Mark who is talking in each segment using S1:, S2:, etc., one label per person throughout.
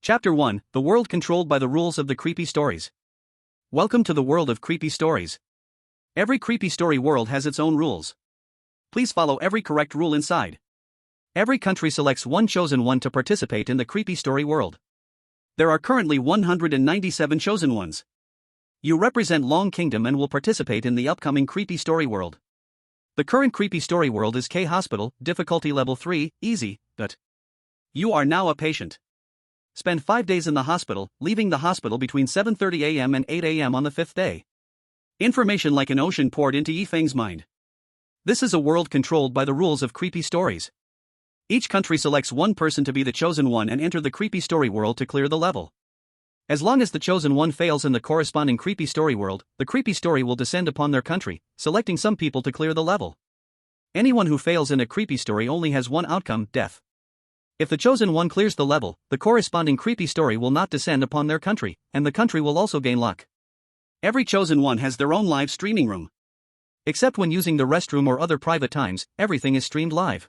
S1: Chapter 1, The World Controlled by the Rules of the Creepy Stories. Welcome to the world of creepy stories. Every creepy story world has its own rules. Please follow every correct rule inside. Every country selects one chosen one to participate in the creepy story world. There are currently 197 chosen ones. You represent Long Kingdom and will participate in the upcoming creepy story world. The current creepy story world is K Hospital, difficulty level 3, easy, but you are now a patient. Spend 5 days in the hospital, leaving the hospital between 7:30 a.m. and 8 a.m. on the 5th day. Information like an ocean poured into Feng's mind. This is a world controlled by the rules of creepy stories. Each country selects one person to be the chosen one and enter the creepy story world to clear the level. As long as the chosen one fails in the corresponding creepy story world, the creepy story will descend upon their country, selecting some people to clear the level. Anyone who fails in a creepy story only has one outcome, death. If the chosen one clears the level, the corresponding creepy story will not descend upon their country, and the country will also gain luck. Every chosen one has their own live streaming room. Except when using the restroom or other private times, everything is streamed live.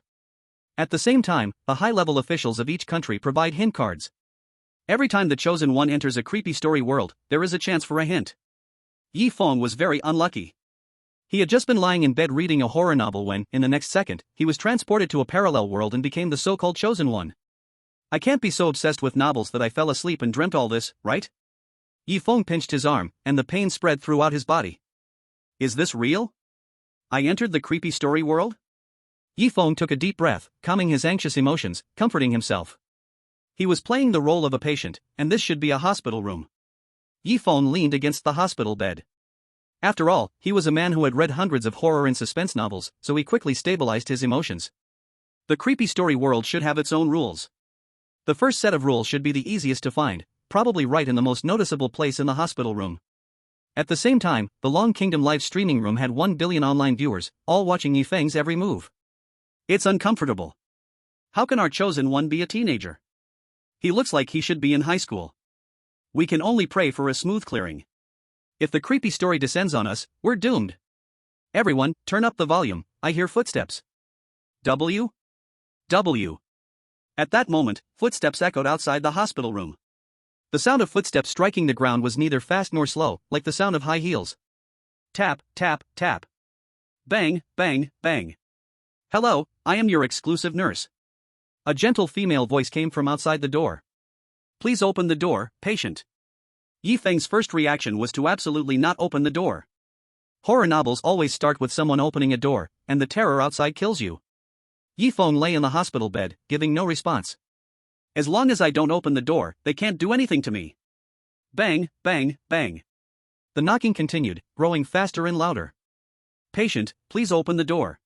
S1: At the same time, the high-level officials of each country provide hint cards. Every time the chosen one enters a creepy story world, there is a chance for a hint. Feng was very unlucky. He had just been lying in bed reading a horror novel when, in the next second, he was transported to a parallel world and became the so-called chosen one. I can't be so obsessed with novels that I fell asleep and dreamt all this, right? Feng pinched his arm, and the pain spread throughout his body. Is this real? I entered the creepy story world? Feng took a deep breath, calming his anxious emotions, comforting himself. He was playing the role of a patient, and this should be a hospital room. Feng leaned against the hospital bed. After all, he was a man who had read hundreds of horror and suspense novels, so he quickly stabilized his emotions. The creepy story world should have its own rules. The first set of rules should be the easiest to find, probably right in the most noticeable place in the hospital room. At the same time, the Long Kingdom live streaming room had 1 billion online viewers, all watching Feng's every move. It's uncomfortable. How can our chosen one be a teenager? He looks like he should be in high school. We can only pray for a smooth clearing. If the creepy story descends on us, we're doomed. Everyone, turn up the volume, I hear footsteps. W? W. At that moment, footsteps echoed outside the hospital room. The sound of footsteps striking the ground was neither fast nor slow, like the sound of high heels. Tap, tap, tap. Bang, bang, bang. Hello, I am your exclusive nurse. A gentle female voice came from outside the door. Please open the door, patient. Feng's first reaction was to absolutely not open the door. Horror novels always start with someone opening a door, and the terror outside kills you. Feng lay in the hospital bed, giving no response. As long as I don't open the door, they can't do anything to me. Bang, bang, bang. The knocking continued, growing faster and louder. Patient, please open the door.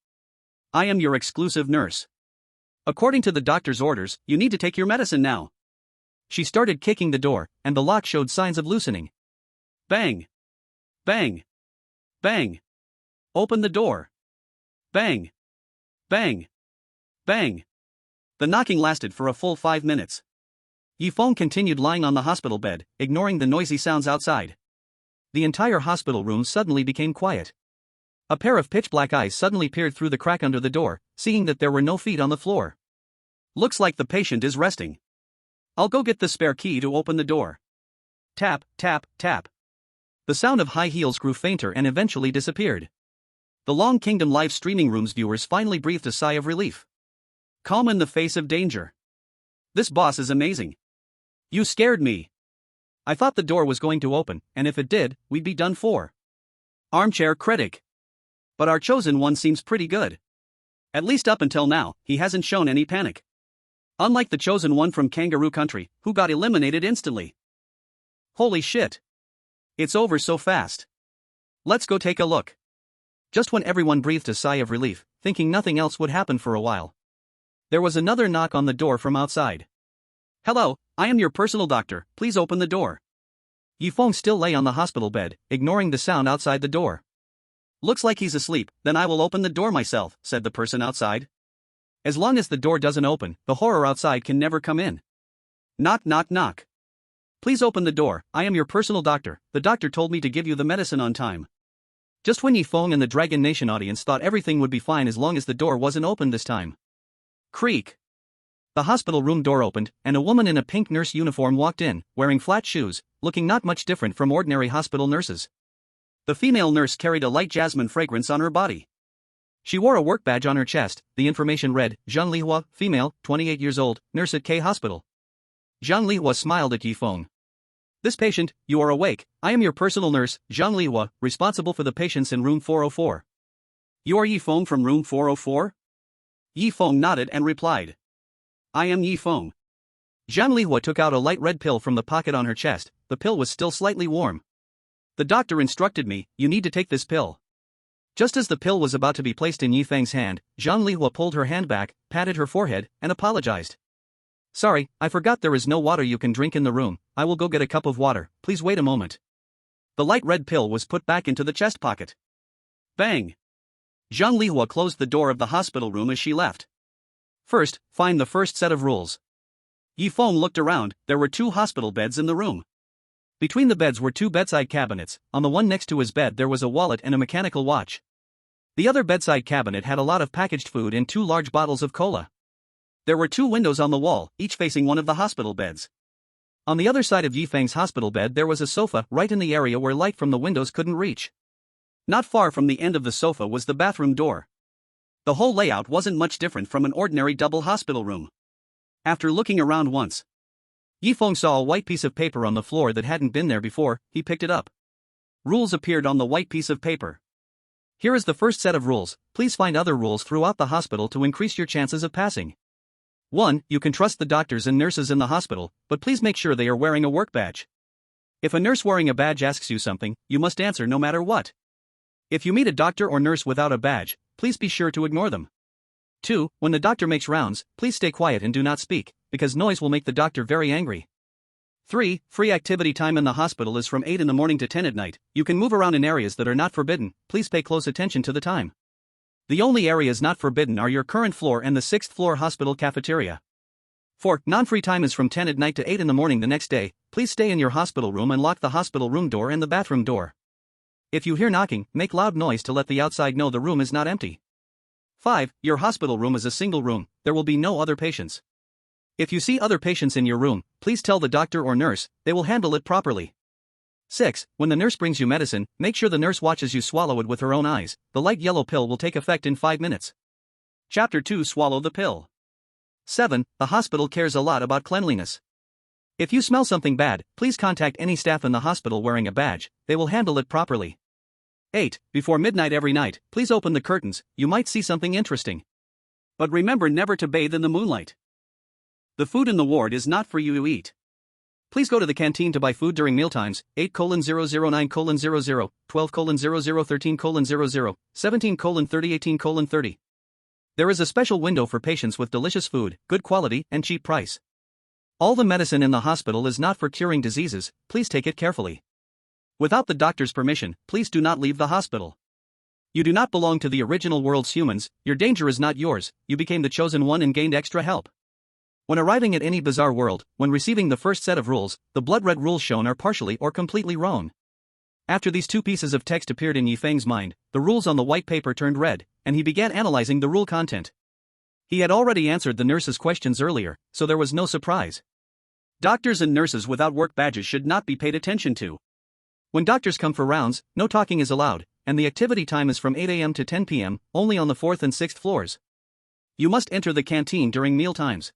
S1: I am your exclusive nurse. According to the doctor's orders, you need to take your medicine now. She started kicking the door, and the lock showed signs of loosening. Bang! Bang! Bang! Open the door! Bang! Bang! Bang! The knocking lasted for a full 5 minutes. Feng continued lying on the hospital bed, ignoring the noisy sounds outside. The entire hospital room suddenly became quiet. A pair of pitch-black eyes suddenly peered through the crack under the door, seeing that there were no feet on the floor. Looks like the patient is resting. I'll go get the spare key to open the door. Tap, tap, tap. The sound of high heels grew fainter and eventually disappeared. The Long Kingdom live streaming room's viewers finally breathed a sigh of relief. Calm in the face of danger. This boss is amazing. You scared me. I thought the door was going to open, and if it did, we'd be done for. Armchair critic. But our chosen one seems pretty good. At least up until now, he hasn't shown any panic. Unlike the chosen one from Kangaroo Country, who got eliminated instantly. Holy shit. It's over so fast. Let's go take a look. Just when everyone breathed a sigh of relief, thinking nothing else would happen for a while, there was another knock on the door from outside. Hello, I am your personal doctor, please open the door. Feng still lay on the hospital bed, ignoring the sound outside the door. Looks like he's asleep, then I will open the door myself, said the person outside. As long as the door doesn't open, the horror outside can never come in. Knock, knock, knock. Please open the door, I am your personal doctor, the doctor told me to give you the medicine on time. Just when Feng and the Dragon Nation audience thought everything would be fine as long as the door wasn't opened this time. Creak. The hospital room door opened, and a woman in a pink nurse uniform walked in, wearing flat shoes, looking not much different from ordinary hospital nurses. The female nurse carried a light jasmine fragrance on her body. She wore a work badge on her chest. The information read, Jean Lihua, female, 28 years old, nurse at K Hospital. Jean Lihua smiled at Yi Feng. This patient, you are awake. I am your personal nurse, Jean Lihua, responsible for the patients in room 404. You are Yi Feng from room 404? Yi Feng nodded and replied. I am Yi Feng. Jean Lihua took out a light red pill from the pocket on her chest. The pill was still slightly warm. The doctor instructed me, you need to take this pill. Just as the pill was about to be placed in Yi Feng's hand, Jean Lihua pulled her hand back, patted her forehead, and apologized. Sorry, I forgot there is no water you can drink in the room. I will go get a cup of water, please wait a moment. The light red pill was put back into the chest pocket. Bang! Jean Lihua closed the door of the hospital room as she left. First, find the first set of rules. Yi Feng looked around. There were 2 hospital beds in the room. Between the beds were 2 bedside cabinets. On the one next to his bed there was a wallet and a mechanical watch. The other bedside cabinet had a lot of packaged food and 2 large bottles of cola. There were 2 windows on the wall, each facing one of the hospital beds. On the other side of Yi Feng's hospital bed there was a sofa, right in the area where light from the windows couldn't reach. Not far from the end of the sofa was the bathroom door. The whole layout wasn't much different from an ordinary double hospital room. After looking around once, Yi Feng saw a white piece of paper on the floor that hadn't been there before. He picked it up. Rules appeared on the white piece of paper. Here is the first set of rules. Please find other rules throughout the hospital to increase your chances of passing. 1. You can trust the doctors and nurses in the hospital, but please make sure they are wearing a work badge. If a nurse wearing a badge asks you something, you must answer no matter what. If you meet a doctor or nurse without a badge, please be sure to ignore them. 2. When the doctor makes rounds, please stay quiet and do not speak, because noise will make the doctor very angry. 3. Free activity time in the hospital is from 8 in the morning to 10 at night. You can move around in areas that are not forbidden. Please pay close attention to the time. The only areas not forbidden are your current floor and the 6th floor hospital cafeteria. 4. Non-free time is from 10 at night to 8 in the morning the next day. Please stay in your hospital room and lock the hospital room door and the bathroom door. If you hear knocking, make loud noise to let the outside know the room is not empty. 5. Your hospital room is a single room. There will be no other patients. If you see other patients in your room, please tell the doctor or nurse. They will handle it properly. 6. When the nurse brings you medicine, make sure the nurse watches you swallow it with her own eyes. The light yellow pill will take effect in 5 minutes. Chapter 2. Swallow the pill. 7. The hospital cares a lot about cleanliness. If you smell something bad, please contact any staff in the hospital wearing a badge. They will handle it properly. 8. Before midnight every night, please open the curtains. You might see something interesting. But remember never to bathe in the moonlight. The food in the ward is not for you to eat. Please go to the canteen to buy food during mealtimes. 8:009:00, 12:0013:00, 17:30:18:30. There is a special window for patients with delicious food, good quality, and cheap price. All the medicine in the hospital is not for curing diseases. Please take it carefully. Without the doctor's permission, please do not leave the hospital. You do not belong to the original world's humans. Your danger is not yours. You became the chosen one and gained extra help. When arriving at any bizarre world, when receiving the first set of rules, the blood red rules shown are partially or completely wrong. After these 2 pieces of text appeared in Yi Feng's mind, the rules on the white paper turned red, and he began analyzing the rule content. He had already answered the nurse's questions earlier, so there was no surprise. Doctors and nurses without work badges should not be paid attention to. When doctors come for rounds, no talking is allowed, and the activity time is from 8 a.m. to 10 p.m., only on the 4th and 6th floors. You must enter the canteen during meal times.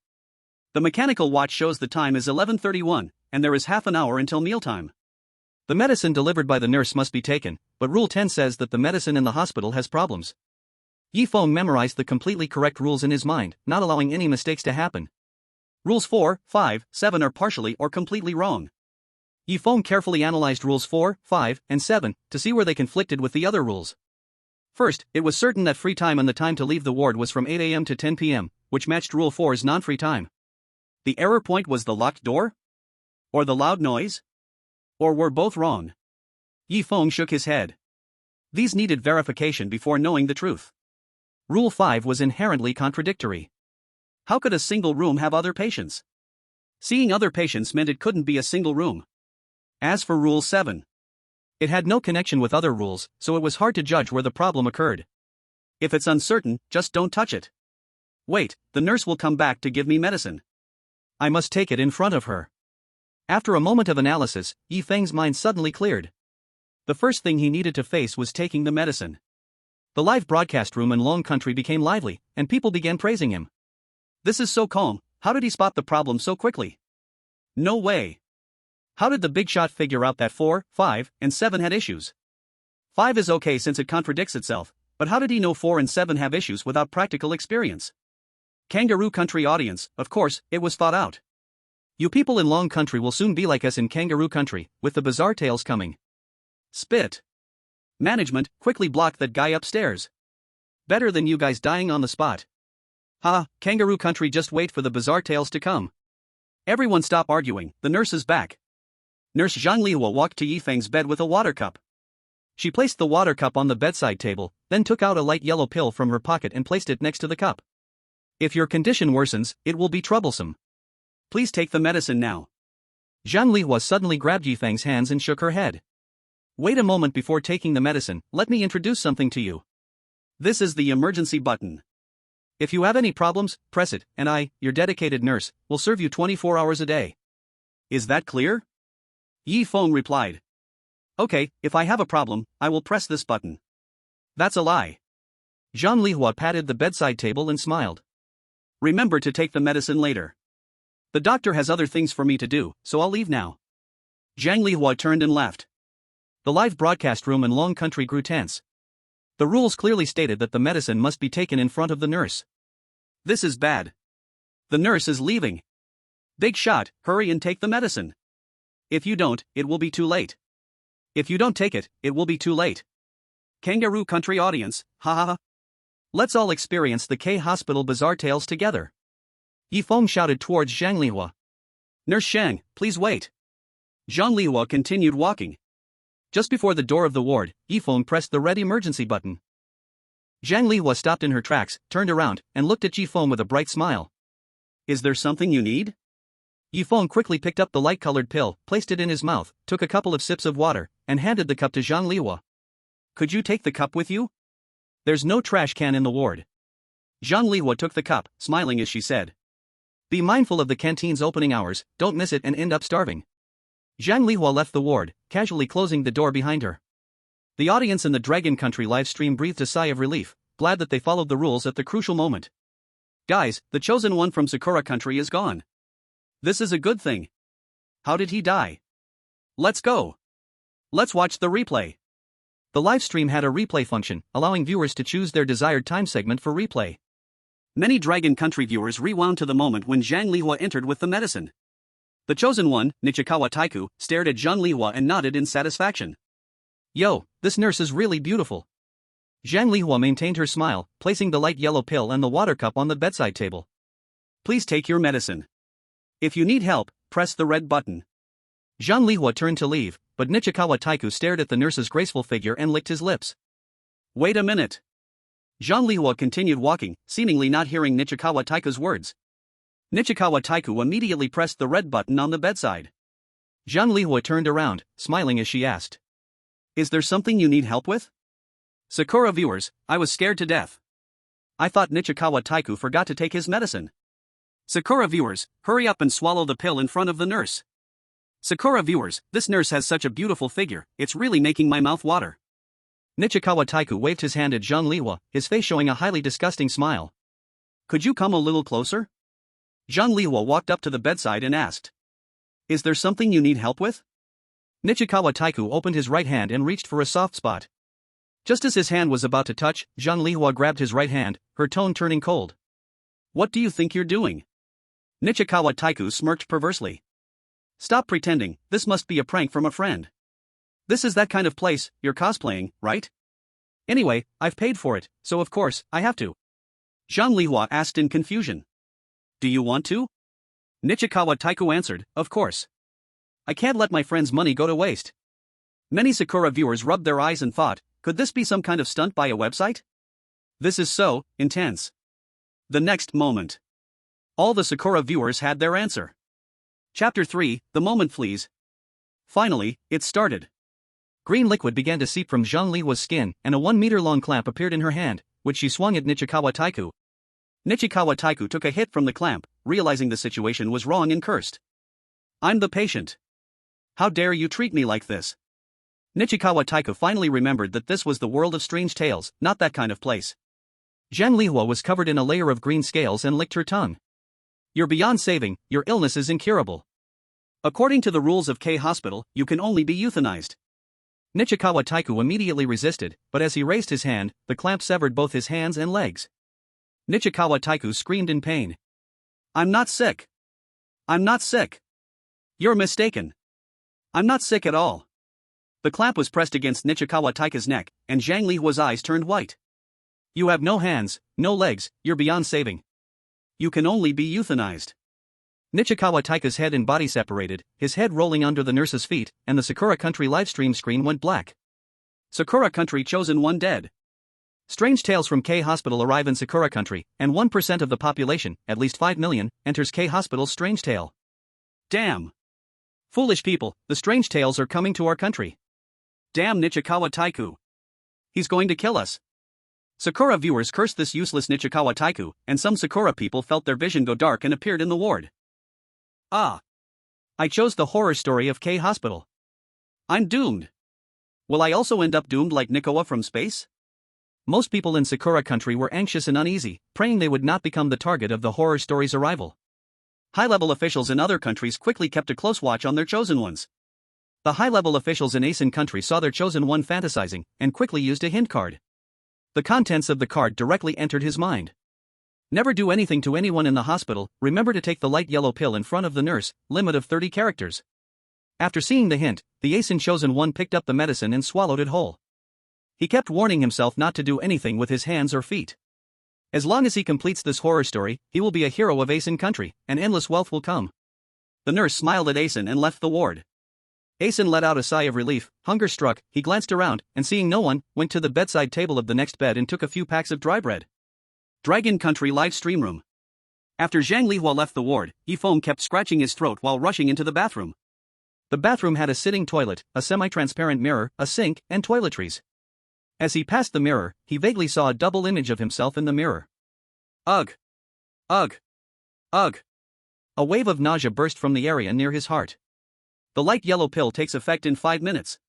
S1: The mechanical watch shows the time is 11:31, and there is half an hour until mealtime. The medicine delivered by the nurse must be taken, but Rule 10 says that the medicine in the hospital has problems. Yi Feng memorized the completely correct rules in his mind, not allowing any mistakes to happen. Rules 4, 5, 7 are partially or completely wrong. Yi Feng carefully analyzed rules 4, 5, and 7 to see where they conflicted with the other rules. First, it was certain that free time and the time to leave the ward was from 8 a.m. to 10 p.m., which matched Rule 4's non-free time. The error point was the locked door? Or the loud noise? Or were both wrong? Yi Feng shook his head. These needed verification before knowing the truth. Rule 5 was inherently contradictory. How could a single room have other patients? Seeing other patients meant it couldn't be a single room. As for Rule 7, it had no connection with other rules, so it was hard to judge where the problem occurred. If it's uncertain, just don't touch it. Wait, the nurse will come back to give me medicine. I must take it in front of her. After a moment of analysis, Yi Feng's mind suddenly cleared. The first thing he needed to face was taking the medicine. The live broadcast room in Long Country became lively, and people began praising him. This is so calm, how did he spot the problem so quickly? No way. How did the big shot figure out that 4, 5, and 7 had issues? 5 is okay since it contradicts itself, but how did he know 4 and 7 have issues without practical experience? Kangaroo Country audience, of course, it was thought out. You people in Long Country will soon be like us in Kangaroo Country, with the bizarre tales coming. Spit. Management, quickly block that guy upstairs. Better than you guys dying on the spot. Ha, Kangaroo Country, just wait for the bizarre tales to come. Everyone stop arguing, the nurse is back. Nurse Zhang Lihua walked to Yi Feng's bed with a water cup. She placed the water cup on the bedside table, then took out a light yellow pill from her pocket and placed it next to the cup. If your condition worsens, it will be troublesome. Please take the medicine now. Zhang Lihua suddenly grabbed Yi Feng's hands and shook her head. Wait a moment before taking the medicine, let me introduce something to you. This is the emergency button. If you have any problems, press it, and I, your dedicated nurse, will serve you 24 hours a day. Is that clear? Yi Feng replied. Okay, if I have a problem, I will press this button. That's a lie. Zhang Lihua patted the bedside table and smiled. Remember to take the medicine later. The doctor has other things for me to do, so I'll leave now. Zhang Lihua turned and left. The live broadcast room in Long Country grew tense. The rules clearly stated that the medicine must be taken in front of the nurse. This is bad. The nurse is leaving. Big shot, hurry and take the medicine. If you don't, it will be too late. If you don't take it, it will be too late. Kangaroo Country audience, ha ha ha. Let's all experience the K-Hospital bizarre tales together. Yi Feng shouted towards Zhang Lihua. Nurse Shang, please wait. Zhang Lihua continued walking. Just before the door of the ward, Yi Feng pressed the red emergency button. Zhang Lihua stopped in her tracks, turned around, and looked at Yi Feng with a bright smile. Is there something you need? Yi Feng quickly picked up the light-colored pill, placed it in his mouth, took a couple of sips of water, and handed the cup to Zhang Lihua. Could you take the cup with you? There's no trash can in the ward. Zhang Lihua took the cup, smiling as she said. Be mindful of the canteen's opening hours, don't miss it and end up starving. Zhang Lihua left the ward, casually closing the door behind her. The audience in the Dragon Country livestream breathed a sigh of relief, glad that they followed the rules at the crucial moment. Guys, the chosen one from Sakura Country is gone. This is a good thing. How did he die? Let's go. Let's watch the replay. The livestream had a replay function, allowing viewers to choose their desired time segment for replay. Many Dragon Country viewers rewound to the moment when Zhang Lihua entered with the medicine. The chosen one, Nichikawa Taiku, stared at Zhang Lihua and nodded in satisfaction. Yo, this nurse is really beautiful. Zhang Lihua maintained her smile, placing the light yellow pill and the water cup on the bedside table. Please take your medicine. If you need help, press the red button. Zhang Lihua turned to leave, but Nichikawa Taiku stared at the nurse's graceful figure and licked his lips. Wait a minute. Zhang Lihua continued walking, seemingly not hearing Nichikawa Taiku's words. Nichikawa Taiku immediately pressed the red button on the bedside. Zhang Lihua turned around, smiling as she asked. Is there something you need help with? Sakura viewers, I was scared to death. I thought Nichikawa Taiku forgot to take his medicine. Sakura viewers, hurry up and swallow the pill in front of the nurse. Sakura viewers, this nurse has such a beautiful figure, it's really making my mouth water. Nichikawa Taiku waved his hand at Zhang Lihua, his face showing a highly disgusting smile. Could you come a little closer? Zhang Lihua walked up to the bedside and asked. Is there something you need help with? Nichikawa Taiku opened his right hand and reached for a soft spot. Just as his hand was about to touch, Zhang Lihua grabbed his right hand, her tone turning cold. What do you think you're doing? Nichikawa Taiku smirked perversely. Stop pretending, this must be a prank from a friend. This is that kind of place, you're cosplaying, right? Anyway, I've paid for it, so of course, I have to. Zhang Lihua asked in confusion. Do you want to? Nichikawa Taiku answered, of course. I can't let my friend's money go to waste. Many Sakura viewers rubbed their eyes and thought, could this be some kind of stunt by a website? This is so intense. The next moment. All the Sakura viewers had their answer. Chapter 3, The Moment Flees. Finally, it started. Green liquid began to seep from Zhang Lihua's skin, and a 1-meter-long clamp appeared in her hand, which she swung at Nichikawa Taiku. Nichikawa Taiku took a hit from the clamp, realizing the situation was wrong and cursed. I'm the patient. How dare you treat me like this? Nichikawa Taiku finally remembered that this was the world of strange tales, not that kind of place. Zhang Lihua was covered in a layer of green scales and licked her tongue. You're beyond saving, your illness is incurable. According to the rules of K Hospital, you can only be euthanized. Nichikawa Taiku immediately resisted, but as he raised his hand, the clamp severed both his hands and legs. Nichikawa Taiku screamed in pain. I'm not sick. I'm not sick. You're mistaken. I'm not sick at all. The clamp was pressed against Nichikawa Taiku's neck, and Zhang Lihua's eyes turned white. You have no hands, no legs, you're beyond saving. You can only be euthanized. Nichikawa Taiku's head and body separated, his head rolling under the nurse's feet, and the Sakura Country livestream screen went black. Sakura Country chosen one dead. Strange tales from K Hospital arrive in Sakura Country, and 1% of the population, at least 5 million, enters K Hospital's strange tale. Damn. Foolish people, the strange tales are coming to our country. Damn Nichikawa Taiku. He's going to kill us. Sakura viewers cursed this useless Nichikawa Taiku, and some Sakura people felt their vision go dark and appeared in the ward. Ah. I chose the horror story of K Hospital. I'm doomed. Will I also end up doomed like Nikoa from space? Most people in Sakura Country were anxious and uneasy, praying they would not become the target of the horror story's arrival. High-level officials in other countries quickly kept a close watch on their chosen ones. The high-level officials in Asen country saw their chosen one fantasizing, and quickly used a hint card. The contents of the card directly entered his mind. Never do anything to anyone in the hospital, remember to take the light yellow pill in front of the nurse, limit of 30 characters. After seeing the hint, the Asen chosen one picked up the medicine and swallowed it whole. He kept warning himself not to do anything with his hands or feet. As long as he completes this horror story, he will be a hero of Asen country, and endless wealth will come. The nurse smiled at Asen and left the ward. Asen let out a sigh of relief, hunger struck, he glanced around, and seeing no one, went to the bedside table of the next bed and took a few packs of dry bread. Dragon Country live stream room. After Zhang Lihua left the ward, Feng kept scratching his throat while rushing into the bathroom. The bathroom had a sitting toilet, a semi-transparent mirror, a sink, and toiletries. As he passed the mirror, he vaguely saw a double image of himself in the mirror. Ugh! Ugh! Ugh! A wave of nausea burst from the area near his heart. The light yellow pill takes effect in 5 minutes.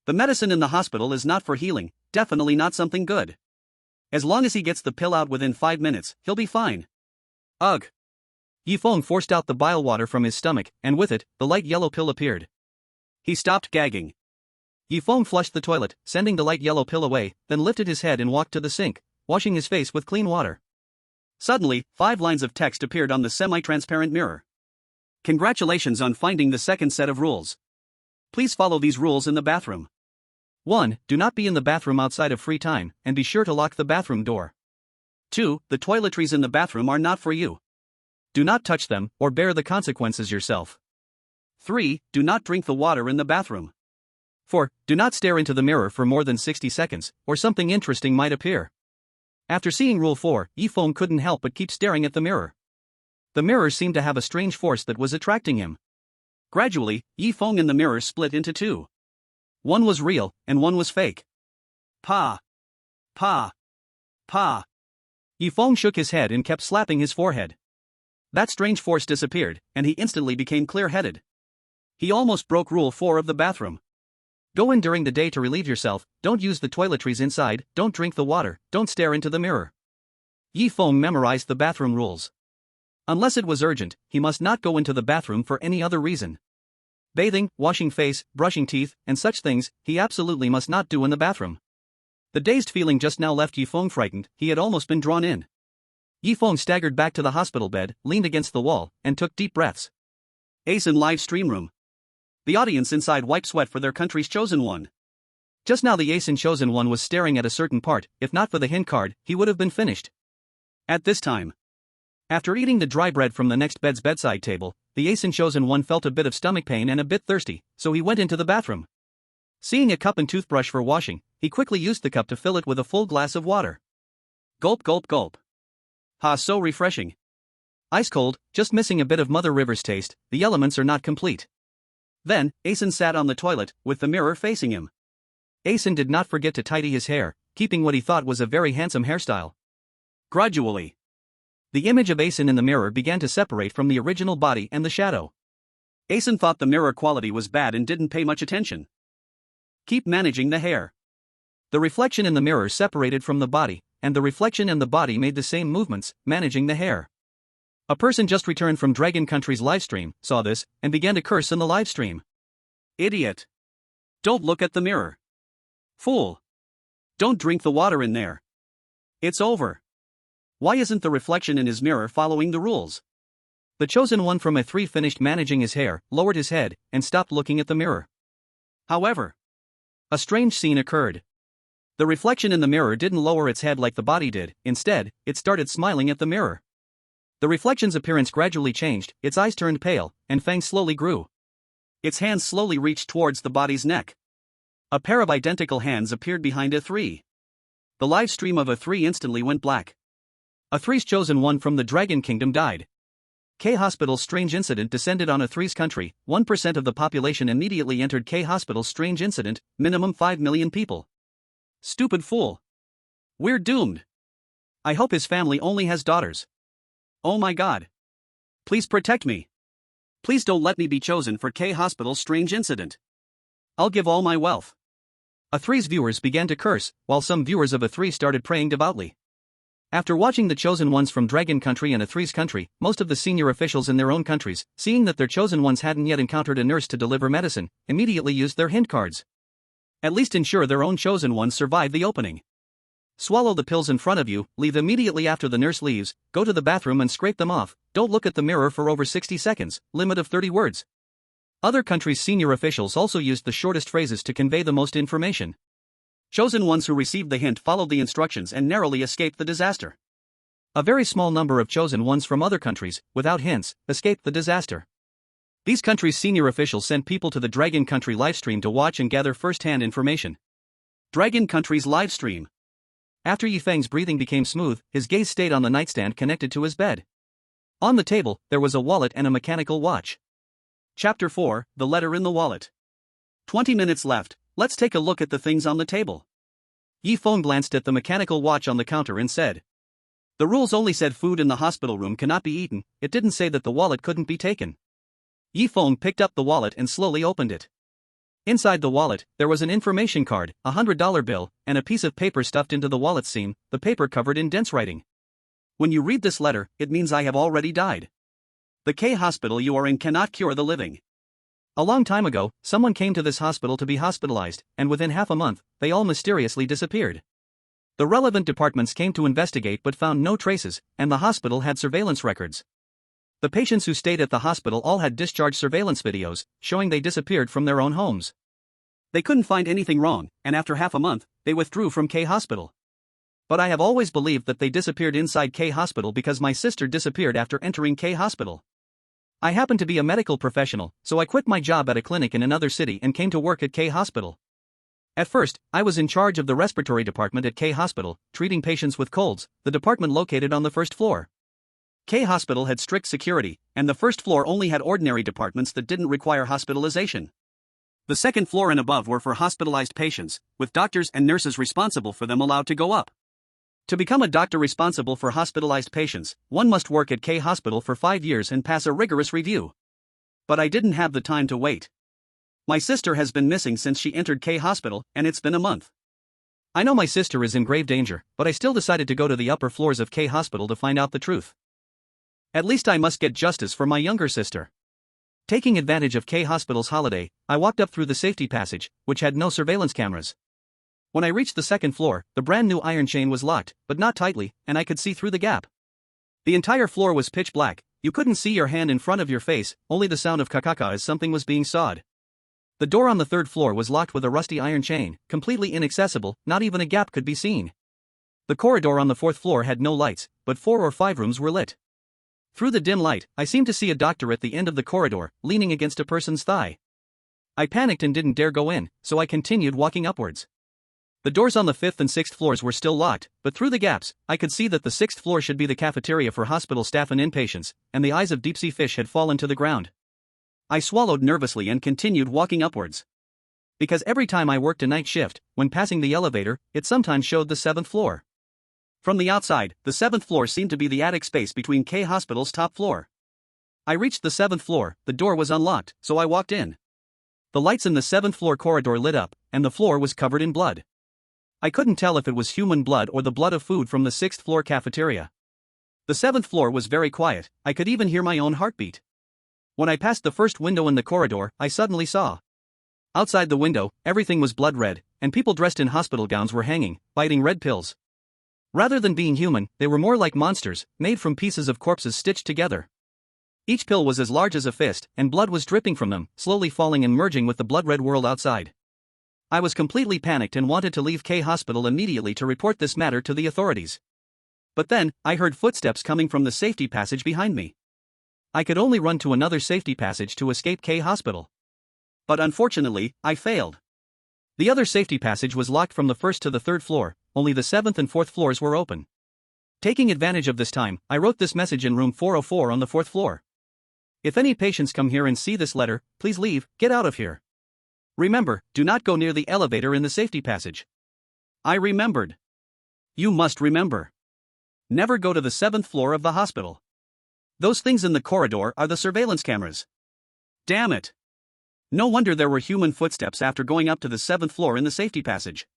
S1: The medicine in the hospital is not for healing, definitely not something good. As long as he gets the pill out within 5 minutes, he'll be fine. Ugh! Feng forced out the bile water from his stomach, and with it, the light yellow pill appeared. He stopped gagging. Feng flushed the toilet, sending the light yellow pill away, then lifted his head and walked to the sink, washing his face with clean water. Suddenly, 5 lines of text appeared on the semi-transparent mirror. Congratulations on finding the second set of rules. Please follow these rules in the bathroom. 1. Do not be in the bathroom outside of free time, and be sure to lock the bathroom door. 2. The toiletries in the bathroom are not for you. Do not touch them, or bear the consequences yourself. 3. Do not drink the water in the bathroom. 4. Do not stare into the mirror for more than 60 seconds, or something interesting might appear. After seeing Rule 4, Feng couldn't help but keep staring at the mirror. The mirror seemed to have a strange force that was attracting him. Gradually, Feng and the mirror split into 2. One was real, and one was fake. Pa! Pa! Pa! Feng shook his head and kept slapping his forehead. That strange force disappeared, and he instantly became clear-headed. He almost broke Rule 4 of the bathroom. Go in during the day to relieve yourself, don't use the toiletries inside, don't drink the water, don't stare into the mirror. Feng memorized the bathroom rules. Unless it was urgent, he must not go into the bathroom for any other reason. Bathing, washing face, brushing teeth, and such things, he absolutely must not do in the bathroom. The dazed feeling just now left Feng frightened, he had almost been drawn in. Feng staggered back to the hospital bed, leaned against the wall, and took deep breaths. Asen live stream room. The audience inside wiped sweat for their country's chosen one. Just now the Asen chosen one was staring at a certain part, if not for the hint card, he would have been finished. At this time, after eating the dry bread from the next bed's bedside table, the Asen chosen one felt a bit of stomach pain and a bit thirsty, so he went into the bathroom. Seeing a cup and toothbrush for washing, he quickly used the cup to fill it with a full glass of water. Gulp gulp gulp. Ha, so refreshing. Ice cold, just missing a bit of Mother River's taste, the elements are not complete. Then, Asen sat on the toilet, with the mirror facing him. Asen did not forget to tidy his hair, keeping what he thought was a very handsome hairstyle. Gradually, The image of Asen in the mirror began to separate from the original body and the shadow. Asen thought the mirror quality was bad and didn't pay much attention. Keep managing the hair. The reflection in the mirror separated from the body, and the reflection and the body made the same movements, managing the hair. A person just returned from Dragon Country's livestream, saw this, and began to curse in the livestream. Idiot. Don't look at the mirror. Fool. Don't drink the water in there. It's over. Why isn't the reflection in his mirror following the rules? The chosen one from A3 finished managing his hair, lowered his head, and stopped looking at the mirror. However, a strange scene occurred. The reflection in the mirror didn't lower its head like the body did, instead, it started smiling at the mirror. The reflection's appearance gradually changed, its eyes turned pale, and Feng slowly grew. Its hands slowly reached towards the body's neck. A pair of identical hands appeared behind A3. The live stream of A3 instantly went black. A3's chosen one from the Dragon Kingdom died. K Hospital's strange incident descended on A3's country, 1% of the population immediately entered K Hospital's strange incident, minimum 5 million people. Stupid fool. We're doomed. I hope his family only has daughters. Oh my god. Please protect me. Please don't let me be chosen for K Hospital's strange incident. I'll give all my wealth. A3's viewers began to curse, while some viewers of A3 started praying devoutly. After watching the chosen ones from Dragon Country and A3's country, most of the senior officials in their own countries, seeing that their chosen ones hadn't yet encountered a nurse to deliver medicine, immediately used their hint cards. At least ensure their own chosen ones survive the opening. Swallow the pills in front of you, leave immediately after the nurse leaves, go to the bathroom and scrape them off, don't look at the mirror for over 60 seconds, limit of 30 words. Other countries' senior officials also used the shortest phrases to convey the most information. Chosen ones who received the hint followed the instructions and narrowly escaped the disaster. A very small number of chosen ones from other countries, without hints, escaped the disaster. These countries' senior officials sent people to the Dragon Country livestream to watch and gather first-hand information. Dragon Country's livestream. After Yifeng's breathing became smooth, his gaze stayed on the nightstand connected to his bed. On the table, there was a wallet and a mechanical watch. Chapter 4, The Letter in the Wallet. 20 minutes left, let's take a look at the things on the table. Yifeng glanced at the mechanical watch on the counter and said. The rules only said food in the hospital room cannot be eaten, it didn't say that the wallet couldn't be taken. Yifeng picked up the wallet and slowly opened it. Inside the wallet, there was an information card, a $100 bill, and a piece of paper stuffed into the wallet seam, the paper covered in dense writing. When you read this letter, it means I have already died. The K hospital you are in cannot cure the living. A long time ago, someone came to this hospital to be hospitalized, and within half a month, they all mysteriously disappeared. The relevant departments came to investigate but found no traces, and the hospital had surveillance records. The patients who stayed at the hospital all had discharge surveillance videos, showing they disappeared from their own homes. They couldn't find anything wrong, and after half a month, they withdrew from K Hospital. But I have always believed that they disappeared inside K Hospital because my sister disappeared after entering K Hospital. I happen to be a medical professional, so I quit my job at a clinic in another city and came to work at K Hospital. At first, I was in charge of the respiratory department at K Hospital, treating patients with colds, the department located on the first floor. K Hospital had strict security, and the first floor only had ordinary departments that didn't require hospitalization. The second floor and above were for hospitalized patients, with doctors and nurses responsible for them allowed to go up. To become a doctor responsible for hospitalized patients, one must work at K Hospital for 5 years and pass a rigorous review. But I didn't have the time to wait. My sister has been missing since she entered K Hospital, and it's been a month. I know my sister is in grave danger, but I still decided to go to the upper floors of K Hospital to find out the truth. At least I must get justice for my younger sister. Taking advantage of K Hospital's holiday, I walked up through the safety passage, which had no surveillance cameras. When I reached the second floor, the brand new iron chain was locked, but not tightly, and I could see through the gap. The entire floor was pitch black, you couldn't see your hand in front of your face, only the sound of kakaka as something was being sawed. The door on the third floor was locked with a rusty iron chain, completely inaccessible, not even a gap could be seen. The corridor on the fourth floor had no lights, but 4 or 5 rooms were lit. Through the dim light, I seemed to see a doctor at the end of the corridor, leaning against a person's thigh. I panicked and didn't dare go in, so I continued walking upwards. The doors on the 5th and 6th floors were still locked, but through the gaps, I could see that the 6th floor should be the cafeteria for hospital staff and inpatients, and the eyes of deep-sea fish had fallen to the ground. I swallowed nervously and continued walking upwards. Because every time I worked a night shift, when passing the elevator, it sometimes showed the 7th floor. From the outside, the 7th floor seemed to be the attic space between K Hospital's top floor. I reached the 7th floor, the door was unlocked, so I walked in. The lights in the 7th floor corridor lit up, and the floor was covered in blood. I couldn't tell if it was human blood or the blood of food from the 6th floor cafeteria. The 7th floor was very quiet, I could even hear my own heartbeat. When I passed the first window in the corridor, I suddenly saw. Outside the window, everything was blood red, and people dressed in hospital gowns were hanging, biting red pills. Rather than being human, they were more like monsters, made from pieces of corpses stitched together. Each pill was as large as a fist, and blood was dripping from them, slowly falling and merging with the blood-red world outside. I was completely panicked and wanted to leave K Hospital immediately to report this matter to the authorities. But then, I heard footsteps coming from the safety passage behind me. I could only run to another safety passage to escape K Hospital. But unfortunately, I failed. The other safety passage was locked from the 1st to the 3rd floor, only the 7th and 4th floors were open. Taking advantage of this time, I wrote this message in room 404 on the 4th floor. If any patients come here and see this letter, please leave, get out of here. Remember, do not go near the elevator in the safety passage. I remembered. You must remember. Never go to the 7th floor of the hospital. Those things in the corridor are the surveillance cameras. Damn it. No wonder there were human footsteps after going up to the 7th floor in the safety passage.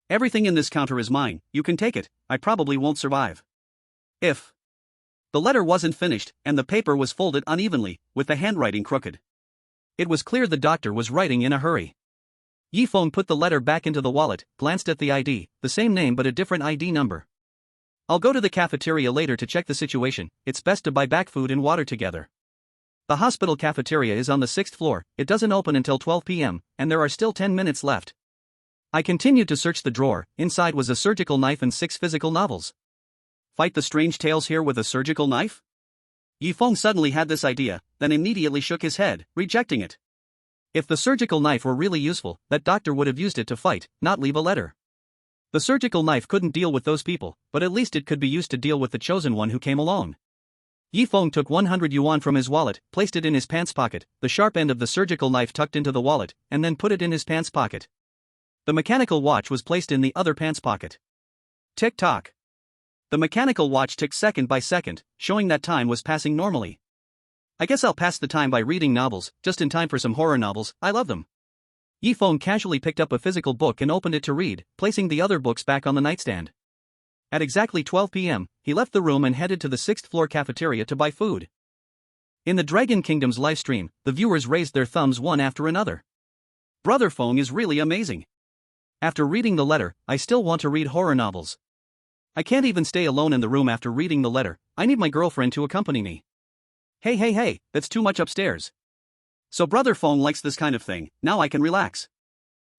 S1: Everything in this counter is mine, you can take it, I probably won't survive. If. The letter wasn't finished, and the paper was folded unevenly, with the handwriting crooked. It was clear the doctor was writing in a hurry. Feng put the letter back into the wallet, glanced at the ID, the same name but a different ID number. I'll go to the cafeteria later to check the situation, it's best to buy back food and water together. The hospital cafeteria is on the 6th floor, it doesn't open until 12 p.m., and there are still 10 minutes left. I continued to search the drawer, inside was a surgical knife and 6 physical novels. Fight the strange tales here with a surgical knife? Feng suddenly had this idea, then immediately shook his head, rejecting it. If the surgical knife were really useful, that doctor would have used it to fight, not leave a letter. The surgical knife couldn't deal with those people, but at least it could be used to deal with the chosen one who came along. Feng took 100 yuan from his wallet, placed it in his pants pocket, the sharp end of the surgical knife tucked into the wallet, and then put it in his pants pocket. The mechanical watch was placed in the other pants pocket. Tick-tock. The mechanical watch ticked second by second, showing that time was passing normally. I guess I'll pass the time by reading novels, just in time for some horror novels, I love them. Feng casually picked up a physical book and opened it to read, placing the other books back on the nightstand. At exactly 12 p.m., he left the room and headed to the 6th floor cafeteria to buy food. In the Dragon Kingdom's livestream, the viewers raised their thumbs one after another. Brother Feng is really amazing. After reading the letter, I still want to read horror novels. I can't even stay alone in the room after reading the letter, I need my girlfriend to accompany me. Hey, that's too much upstairs. So Brother Feng likes this kind of thing, now I can relax.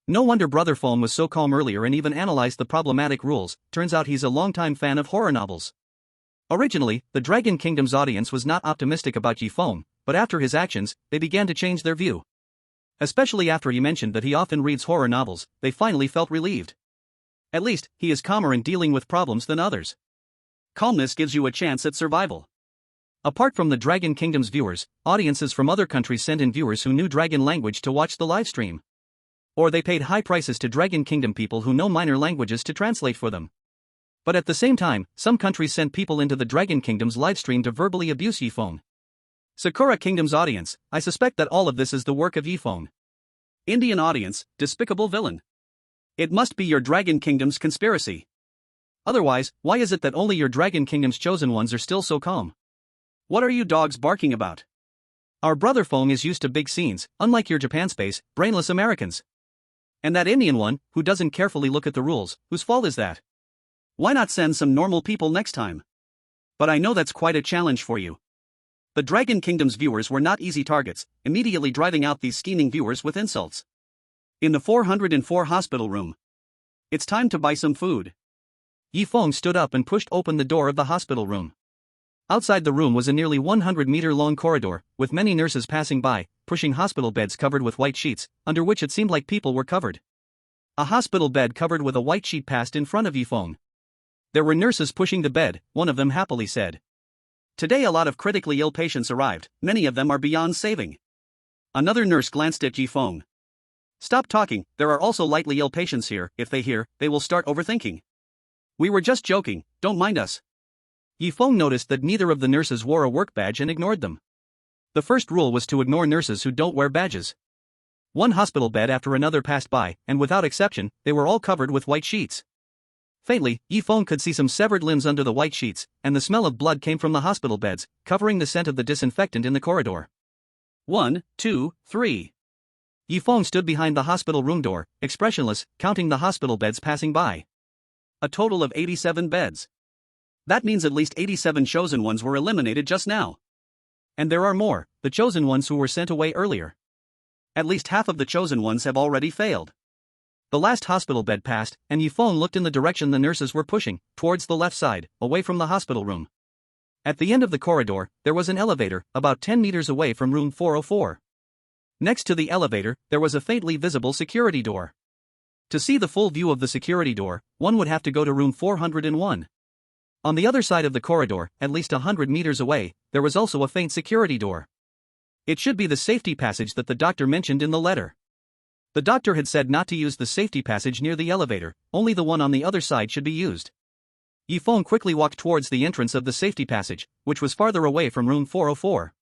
S1: No wonder Brother Feng was so calm earlier and even analyzed the problematic rules, turns out he's a longtime fan of horror novels. Originally, the Dragon Kingdom's audience was not optimistic about Feng, but after his actions, they began to change their view. Especially after he mentioned that he often reads horror novels, they finally felt relieved. At least, he is calmer in dealing with problems than others. Calmness gives you a chance at survival. Apart from the Dragon Kingdom's viewers, audiences from other countries sent in viewers who knew dragon language to watch the livestream. Or they paid high prices to Dragon Kingdom people who know minor languages to translate for them. But at the same time, some countries sent people into the Dragon Kingdom's livestream to verbally abuse Feng. Sakura Kingdom's audience, I suspect that all of this is the work of Feng. Indian audience, despicable villain. It must be your Dragon Kingdom's conspiracy. Otherwise, why is it that only your Dragon Kingdom's chosen ones are still so calm? What are you dogs barking about? Our brother Feng is used to big scenes, unlike your Japan space, brainless Americans. And that Indian one, who doesn't carefully look at the rules, whose fault is that? Why not send some normal people next time? But I know that's quite a challenge for you. The Dragon Kingdom's viewers were not easy targets, immediately driving out these scheming viewers with insults. In the 404 hospital room. It's time to buy some food. Feng stood up and pushed open the door of the hospital room. Outside the room was a nearly 100-meter-long corridor, with many nurses passing by, pushing hospital beds covered with white sheets, under which it seemed like people were covered. A hospital bed covered with a white sheet passed in front of Feng. There were nurses pushing the bed, one of them happily said. Today a lot of critically ill patients arrived, many of them are beyond saving. Another nurse glanced at Feng. Stop talking, there are also lightly ill patients here, if they hear, they will start overthinking. We were just joking, don't mind us. Feng noticed that neither of the nurses wore a work badge and ignored them. The first rule was to ignore nurses who don't wear badges. One hospital bed after another passed by, and without exception, they were all covered with white sheets. Faintly, Feng could see some severed limbs under the white sheets, and the smell of blood came from the hospital beds, covering the scent of the disinfectant in the corridor. 1, 2, 3. Feng stood behind the hospital room door, expressionless, counting the hospital beds passing by. A total of 87 beds. That means at least 87 chosen ones were eliminated just now. And there are more, the chosen ones who were sent away earlier. At least half of the chosen ones have already failed. The last hospital bed passed, and Feng looked in the direction the nurses were pushing, towards the left side, away from the hospital room. At the end of the corridor, there was an elevator, about 10 meters away from room 404. Next to the elevator, there was a faintly visible security door. To see the full view of the security door, one would have to go to room 401. On the other side of the corridor, at least 100 meters away, there was also a faint security door. It should be the safety passage that the doctor mentioned in the letter. The doctor had said not to use the safety passage near the elevator, only the one on the other side should be used. Feng quickly walked towards the entrance of the safety passage, which was farther away from room 404.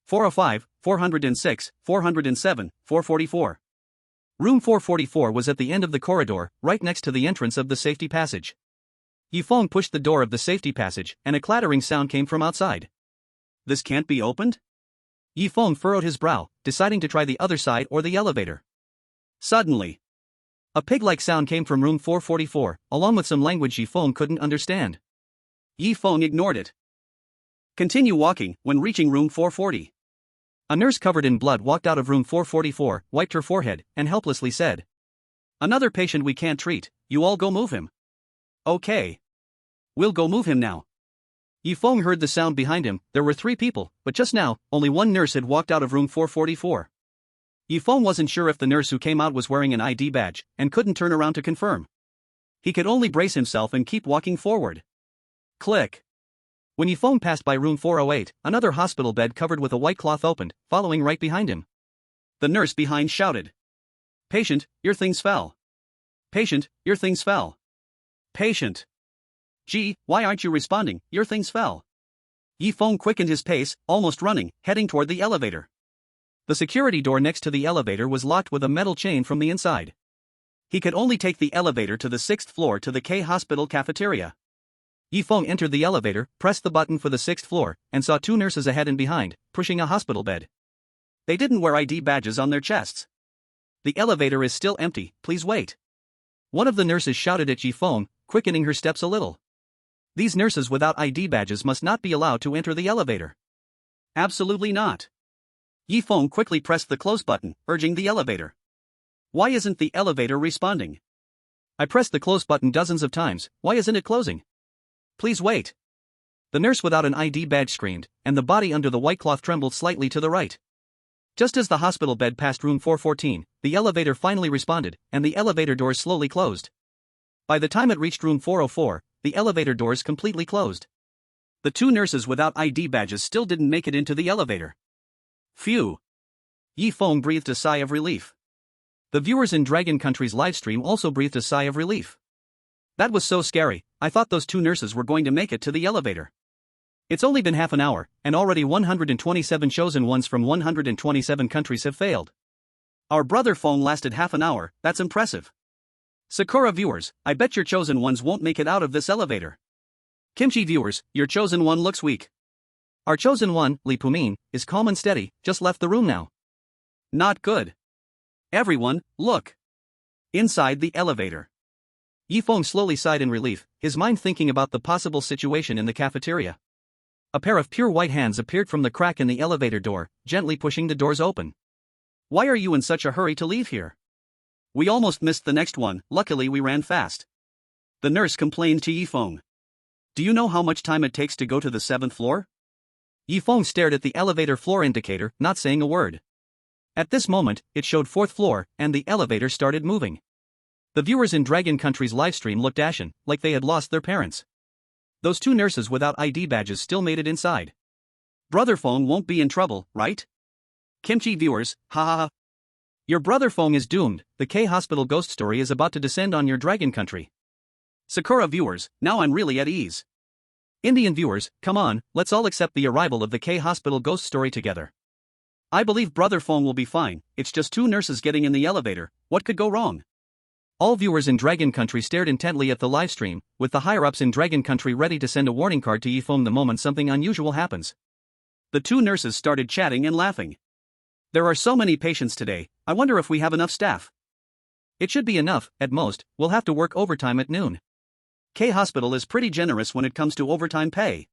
S1: 405, 406, 407, 444. Room 444 was at the end of the corridor, right next to the entrance of the safety passage. Feng pushed the door of the safety passage, and a clattering sound came from outside. This can't be opened? Feng furrowed his brow, deciding to try the other side or the elevator. Suddenly, a pig-like sound came from room 444, along with some language Feng couldn't understand. Feng ignored it. Continue walking. When reaching room 440. A nurse covered in blood walked out of room 444, wiped her forehead, and helplessly said, "Another patient we can't treat, you all go move him." "Okay. We'll go move him now." Feng heard the sound behind him. There were 3 people, but just now, only one nurse had walked out of room 444. Feng wasn't sure if the nurse who came out was wearing an ID badge, and couldn't turn around to confirm. He could only brace himself and keep walking forward. Click. When Feng passed by room 408, another hospital bed covered with a white cloth opened, following right behind him. The nurse behind shouted, "Patient, your things fell. Patient, your things fell. Patient. Gee, why aren't you responding? Your things fell." Feng quickened his pace, almost running, heading toward the elevator. The security door next to the elevator was locked with a metal chain from the inside. He could only take the elevator to the 6th floor to the K hospital cafeteria. Feng entered the elevator, pressed the button for the 6th floor, and saw 2 nurses ahead and behind, pushing a hospital bed. They didn't wear ID badges on their chests. "The elevator is still empty, please wait." One of the nurses shouted at Feng, quickening her steps a little. These nurses without ID badges must not be allowed to enter the elevator. Absolutely not. Feng quickly pressed the close button, urging the elevator. Why isn't the elevator responding? I pressed the close button dozens of times, why isn't it closing? Please wait. The nurse without an ID badge screamed, and the body under the white cloth trembled slightly to the right. Just as the hospital bed passed room 414, the elevator finally responded, and the elevator doors slowly closed. By the time it reached room 404, the elevator doors completely closed. The 2 nurses without ID badges still didn't make it into the elevator. Phew. Feng breathed a sigh of relief. The viewers in Dragon Country's livestream also breathed a sigh of relief. That was so scary, I thought those 2 nurses were going to make it to the elevator. It's only been half an hour, and already 127 chosen ones from 127 countries have failed. Our brother Feng lasted half an hour, that's impressive. Sakura viewers, I bet your chosen ones won't make it out of this elevator. Kimchi viewers, your chosen one looks weak. Our chosen one, Li Pumin, is calm and steady, just left the room now. Not good. Everyone, look. Inside the elevator. Feng slowly sighed in relief, his mind thinking about the possible situation in the cafeteria. A pair of pure white hands appeared from the crack in the elevator door, gently pushing the doors open. Why are you in such a hurry to leave here? We almost missed the next one, luckily we ran fast. The nurse complained to Feng. Do you know how much time it takes to go to the 7th floor? Feng stared at the elevator floor indicator, not saying a word. At this moment, it showed 4th floor, and the elevator started moving. The viewers in Dragon Country's livestream looked ashen, like they had lost their parents. Those 2 nurses without ID badges still made it inside. Brother Feng won't be in trouble, right? Kimchi viewers, ha ha ha. Your brother Feng is doomed, the K Hospital ghost story is about to descend on your Dragon Country. Sakura viewers, now I'm really at ease. Indian viewers, come on, let's all accept the arrival of the K Hospital ghost story together. I believe Brother Feng will be fine, it's just two nurses getting in the elevator, what could go wrong? All viewers in Dragon Country stared intently at the livestream, with the higher-ups in Dragon Country ready to send a warning card to Feng the moment something unusual happens. The two nurses started chatting and laughing. There are so many patients today, I wonder if we have enough staff. It should be enough, at most, we'll have to work overtime at noon. K Hospital is pretty generous when it comes to overtime pay.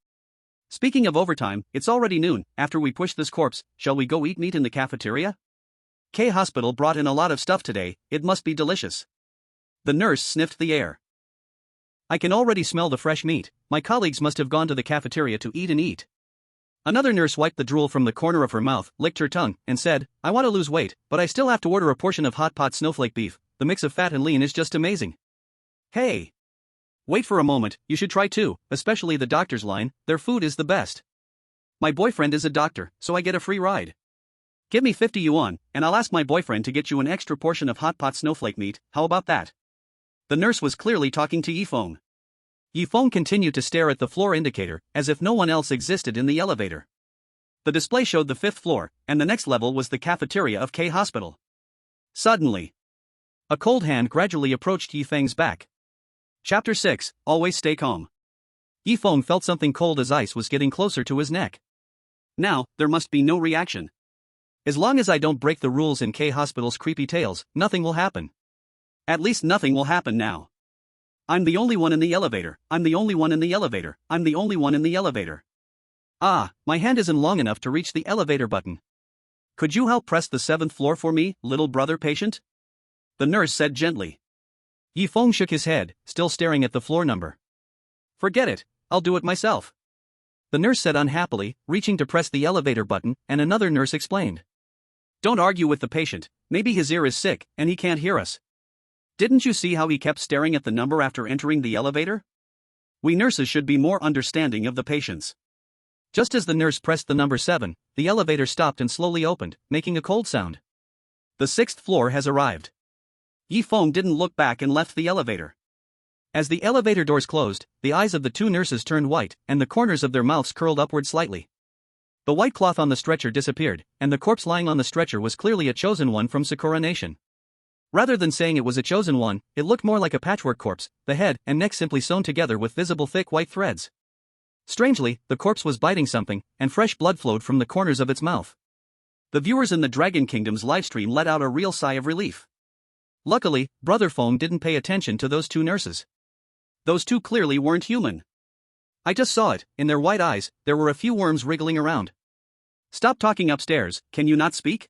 S1: Speaking of overtime, it's already noon, after we push this corpse, shall we go eat meat in the cafeteria? K Hospital brought in a lot of stuff today, it must be delicious. The nurse sniffed the air. I can already smell the fresh meat, my colleagues must have gone to the cafeteria to eat and eat. Another nurse wiped the drool from the corner of her mouth, licked her tongue, and said, I want to lose weight, but I still have to order a portion of hot pot snowflake beef, the mix of fat and lean is just amazing. Hey! Wait for a moment, you should try too, especially the doctor's line, their food is the best. My boyfriend is a doctor, so I get a free ride. Give me 50 yuan, and I'll ask my boyfriend to get you an extra portion of hot pot snowflake meat, how about that? The nurse was clearly talking to Feng. Feng continued to stare at the floor indicator, as if no one else existed in the elevator. The display showed the 5th floor, and the next level was the cafeteria of K Hospital. Suddenly, a cold hand gradually approached Feng's back. Chapter 6, Always Stay Calm. Feng felt something cold as ice was getting closer to his neck. Now, there must be no reaction. As long as I don't break the rules in K Hospital's creepy tales, nothing will happen. At least nothing will happen now. I'm the only one in the elevator, I'm the only one in the elevator, I'm the only one in the elevator. Ah, my hand isn't long enough to reach the elevator button. Could you help press the 7th floor for me, little brother patient? The nurse said gently. Feng shook his head, still staring at the floor number. Forget it, I'll do it myself. The nurse said unhappily, reaching to press the elevator button, and another nurse explained. Don't argue with the patient, maybe his ear is sick, and he can't hear us. Didn't you see how he kept staring at the number after entering the elevator? We nurses should be more understanding of the patients. Just as the nurse pressed the number 7, the elevator stopped and slowly opened, making a cold sound. The 6th floor has arrived. Feng didn't look back and left the elevator. As the elevator doors closed, the eyes of the two nurses turned white, and the corners of their mouths curled upward slightly. The white cloth on the stretcher disappeared, and the corpse lying on the stretcher was clearly a chosen one from Sakura Nation. Rather than saying it was a chosen one, it looked more like a patchwork corpse, the head and neck simply sewn together with visible thick white threads. Strangely, the corpse was biting something, and fresh blood flowed from the corners of its mouth. The viewers in the Dragon Kingdom's livestream let out a real sigh of relief. Luckily, Brother Feng didn't pay attention to those two nurses. Those two clearly weren't human. I just saw it, in their white eyes, there were a few worms wriggling around. Stop talking upstairs, can you not speak?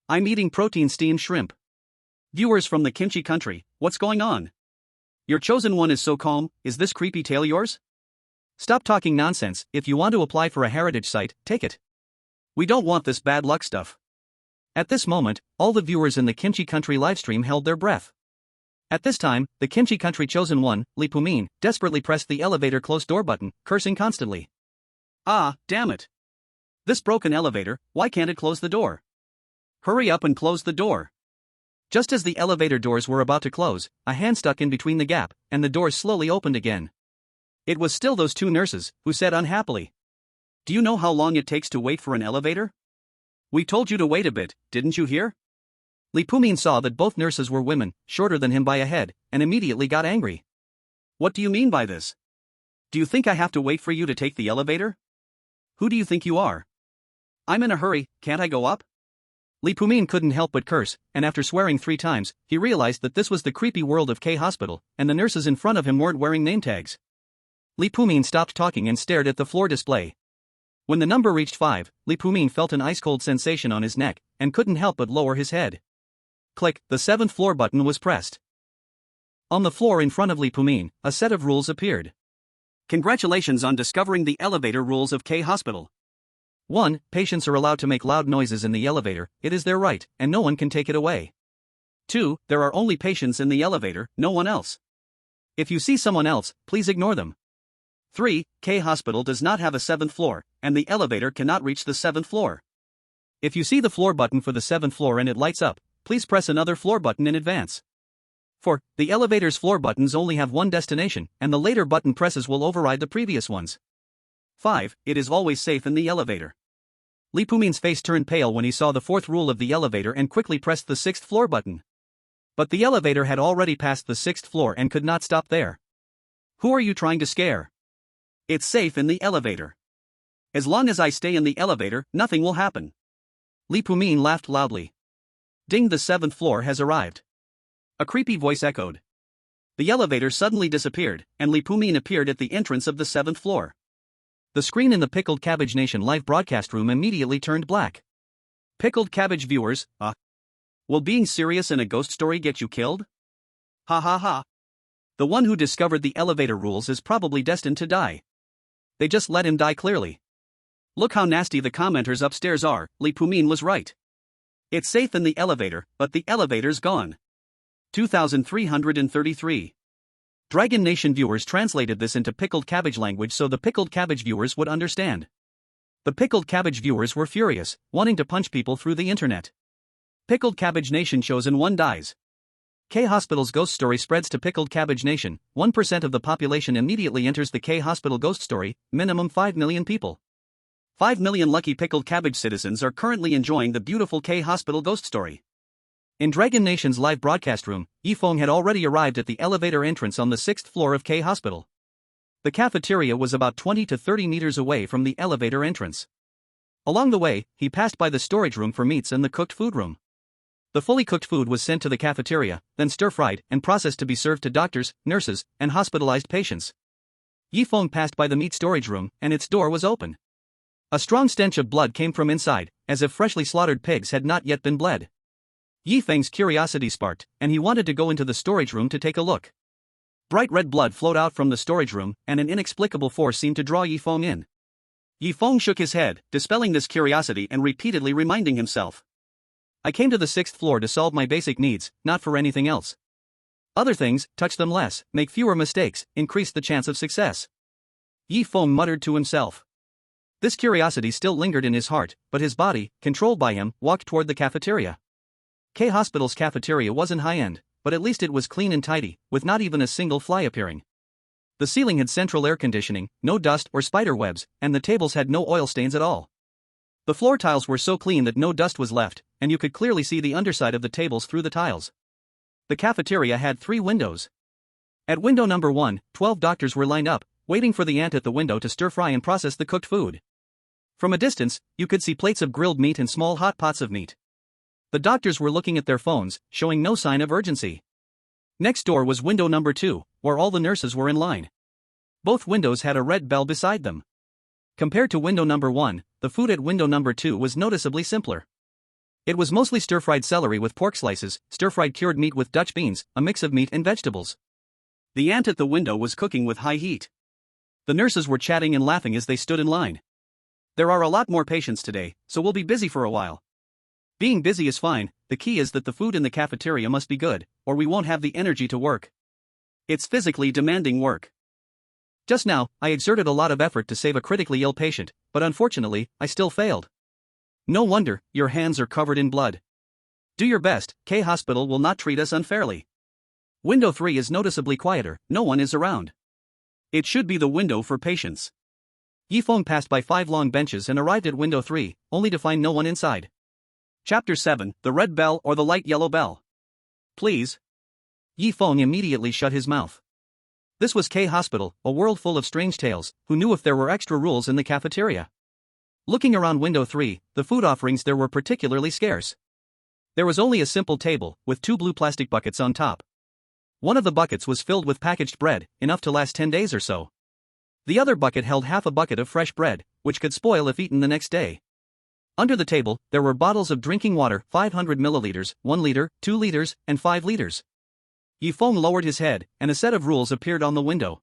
S1: I'm eating protein steamed shrimp. Viewers from the Kimchi country, what's going on? Your chosen one is so calm, is this creepy tale yours? Stop talking nonsense, if you want to apply for a heritage site, take it. We don't want this bad luck stuff. At this moment, all the viewers in the Kimchi country livestream held their breath. At this time, the Kimchi country chosen one, Li Pumin, desperately pressed the elevator close door button, cursing constantly. Ah, damn it. This broken elevator, why can't it close the door? Hurry up and close the door. Just as the elevator doors were about to close, a hand stuck in between the gap, and the doors slowly opened again. It was still those two nurses, who said unhappily. Do you know how long it takes to wait for an elevator? We told you to wait a bit, didn't you hear? Li Pumin saw that both nurses were women, shorter than him by a head, and immediately got angry. What do you mean by this? Do you think I have to wait for you to take the elevator? Who do you think you are? I'm in a hurry, can't I go up? Li Pumin couldn't help but curse, and after swearing 3 times, he realized that this was the creepy world of K Hospital, and the nurses in front of him weren't wearing name tags. Li Pumin stopped talking and stared at the floor display. When the number reached 5, Li Pumin felt an ice-cold sensation on his neck, and couldn't help but lower his head. Click, the 7th floor button was pressed. On the floor in front of Li Pumin, a set of rules appeared. Congratulations on discovering the elevator rules of K Hospital. 1. Patients are allowed to make loud noises in the elevator, it is their right, and no one can take it away. 2. There are only patients in the elevator, no one else. If you see someone else, please ignore them. 3. K Hospital does not have a 7th floor, and the elevator cannot reach the 7th floor. If you see the floor button for the 7th floor and it lights up, please press another floor button in advance. 4. The elevator's floor buttons only have one destination, and the later button presses will override the previous ones. 5. It is always safe in the elevator. Li Pumin's face turned pale when he saw the fourth rule of the elevator and quickly pressed the sixth floor button. But the elevator had already passed the sixth floor and could not stop there. Who are you trying to scare? It's safe in the elevator. As long as I stay in the elevator, nothing will happen. Li Pumin laughed loudly. Ding, the seventh floor has arrived. A creepy voice echoed. The elevator suddenly disappeared, and Li Pumin appeared at the entrance of the seventh floor. The screen in the Pickled Cabbage Nation live broadcast room immediately turned black. Pickled Cabbage viewers, will being serious in a ghost story get you killed? Ha ha ha. The one who discovered the elevator rules is probably destined to die. They just let him die clearly. Look how nasty the commenters upstairs are. Li Pumin was right. It's safe in the elevator, but the elevator's gone. 2333. Dragon Nation viewers translated this into Pickled Cabbage language so the Pickled Cabbage viewers would understand. The Pickled Cabbage viewers were furious, wanting to punch people through the internet. Pickled Cabbage Nation shows and one dies. K Hospital's ghost story spreads to Pickled Cabbage Nation. 1% of the population immediately enters the K Hospital ghost story, minimum 5 million people. 5 million lucky Pickled Cabbage citizens are currently enjoying the beautiful K Hospital ghost story. In Dragon Nation's live broadcast room, Feng had already arrived at the elevator entrance on the 6th floor of K Hospital. The cafeteria was about 20 to 30 meters away from the elevator entrance. Along the way, he passed by the storage room for meats and the cooked food room. The fully cooked food was sent to the cafeteria, then stir-fried and processed to be served to doctors, nurses, and hospitalized patients. Feng passed by the meat storage room, and its door was open. A strong stench of blood came from inside, as if freshly slaughtered pigs had not yet been bled. Feng's curiosity sparked, and he wanted to go into the storage room to take a look. Bright red blood flowed out from the storage room, and an inexplicable force seemed to draw Feng in. Feng shook his head, dispelling this curiosity and repeatedly reminding himself. I came to the 6th floor to solve my basic needs, not for anything else. Other things, touch them less, make fewer mistakes, increase the chance of success. Feng muttered to himself. This curiosity still lingered in his heart, but his body, controlled by him, walked toward the cafeteria. K Hospital's cafeteria wasn't high-end, but at least it was clean and tidy, with not even a single fly appearing. The ceiling had central air conditioning, no dust or spider webs, and the tables had no oil stains at all. The floor tiles were so clean that no dust was left, and you could clearly see the underside of the tables through the tiles. The cafeteria had 3 windows. At window number 1, 12 doctors were lined up, waiting for the ant at the window to stir-fry and process the cooked food. From a distance, you could see plates of grilled meat and small hot pots of meat. The doctors were looking at their phones, showing no sign of urgency. Next door was window number 2, where all the nurses were in line. Both windows had a red bell beside them. Compared to window number 1, the food at window number 2 was noticeably simpler. It was mostly stir-fried celery with pork slices, stir-fried cured meat with Dutch beans, a mix of meat and vegetables. The ant at the window was cooking with high heat. The nurses were chatting and laughing as they stood in line. There are a lot more patients today, so we'll be busy for a while. Being busy is fine, the key is that the food in the cafeteria must be good, or we won't have the energy to work. It's physically demanding work. Just now, I exerted a lot of effort to save a critically ill patient, but unfortunately, I still failed. No wonder, your hands are covered in blood. Do your best, K Hospital will not treat us unfairly. Window 3 is noticeably quieter, no one is around. It should be the window for patients. Feng passed by 5 long benches and arrived at window 3, only to find no one inside. Chapter 7, The Red Bell or the Light Yellow Bell. Please. Feng immediately shut his mouth. This was K Hospital, a world full of strange tales. Who knew if there were extra rules in the cafeteria? Looking around window 3, the food offerings there were particularly scarce. There was only a simple table, with 2 blue plastic buckets on top. One of the buckets was filled with packaged bread, enough to last 10 days or so. The other bucket held half a bucket of fresh bread, which could spoil if eaten the next day. Under the table, there were bottles of drinking water, 500 milliliters, 1 liter, 2 liters, and 5 liters. Feng lowered his head, and a set of rules appeared on the window.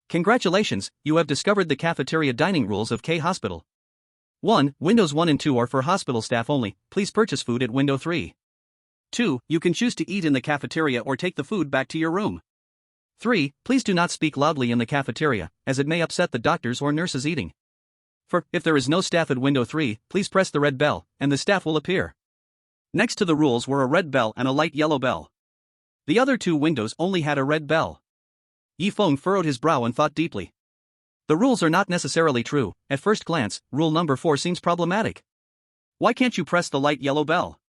S1: Congratulations, you have discovered the cafeteria dining rules of K Hospital. 1. Windows 1 and 2 are for hospital staff only, please purchase food at window 3. 2. You can choose to eat in the cafeteria or take the food back to your room. 3. Please do not speak loudly in the cafeteria, as it may upset the doctors or nurses eating. 4. If there is no staff at window 3, please press the red bell, and the staff will appear. Next to the rules were a red bell and a light yellow bell. The other two windows only had a red bell. Yi Feng furrowed his brow and thought deeply. The rules are not necessarily true. At first glance, rule number 4 seems problematic. Why can't you press the light yellow bell?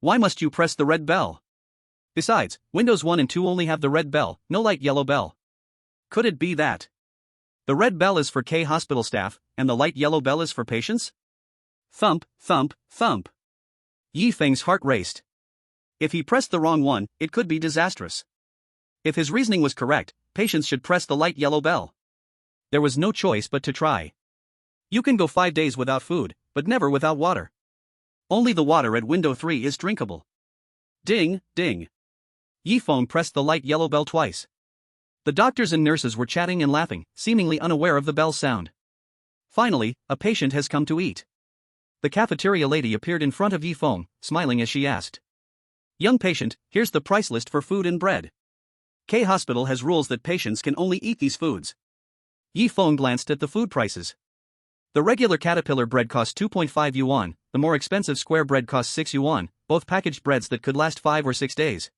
S1: Why must you press the red bell? Besides, windows 1 and 2 only have the red bell, no light yellow bell. Could it be that the red bell is for K hospital staff, and the light yellow bell is for patients? Thump, thump, thump. Yi Feng's heart raced. If he pressed the wrong one, it could be disastrous. If his reasoning was correct, patients should press the light yellow bell. There was no choice but to try. You can go 5 days without food, but never without water. Only the water at window 3 is drinkable. Ding, ding. Yi Feng pressed the light yellow bell twice. The doctors and nurses were chatting and laughing, seemingly unaware of the bell's sound. Finally, a patient has come to eat. The cafeteria lady appeared in front of Yi Feng, smiling as she asked. Young patient, here's the price list for food and bread. K Hospital has rules that patients can only eat these foods. Yi Feng glanced at the food prices. The regular caterpillar bread cost 2.5 yuan, the more expensive square bread cost 6 yuan, both packaged breads that could last 5 or 6 days.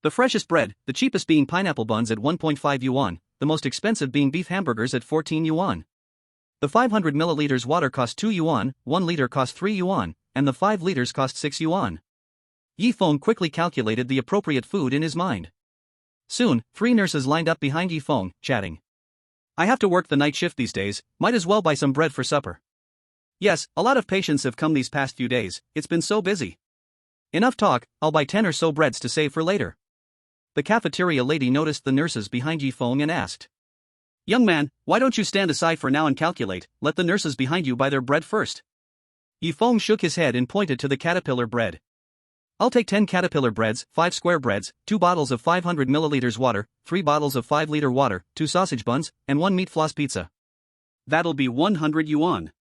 S1: The freshest bread, the cheapest being pineapple buns at 1.5 yuan, the most expensive being beef hamburgers at 14 yuan. The 500 milliliters water cost 2 yuan, 1 liter cost 3 yuan, and the 5 liters cost 6 yuan. Yi Feng quickly calculated the appropriate food in his mind. Soon, 3 nurses lined up behind Yi Feng, chatting. I have to work the night shift these days, might as well buy some bread for supper. Yes, a lot of patients have come these past few days, it's been so busy. Enough talk, I'll buy 10 or so breads to save for later. The cafeteria lady noticed the nurses behind Yi Feng and asked. Young man, why don't you stand aside for now and calculate, let the nurses behind you buy their bread first. Yi Feng shook his head and pointed to the caterpillar bread. I'll take 10 caterpillar breads, 5 square breads, 2 bottles of 500 milliliters water, 3 bottles of 5-liter water, 2 sausage buns, and 1 meat floss pizza. That'll be 100 yuan.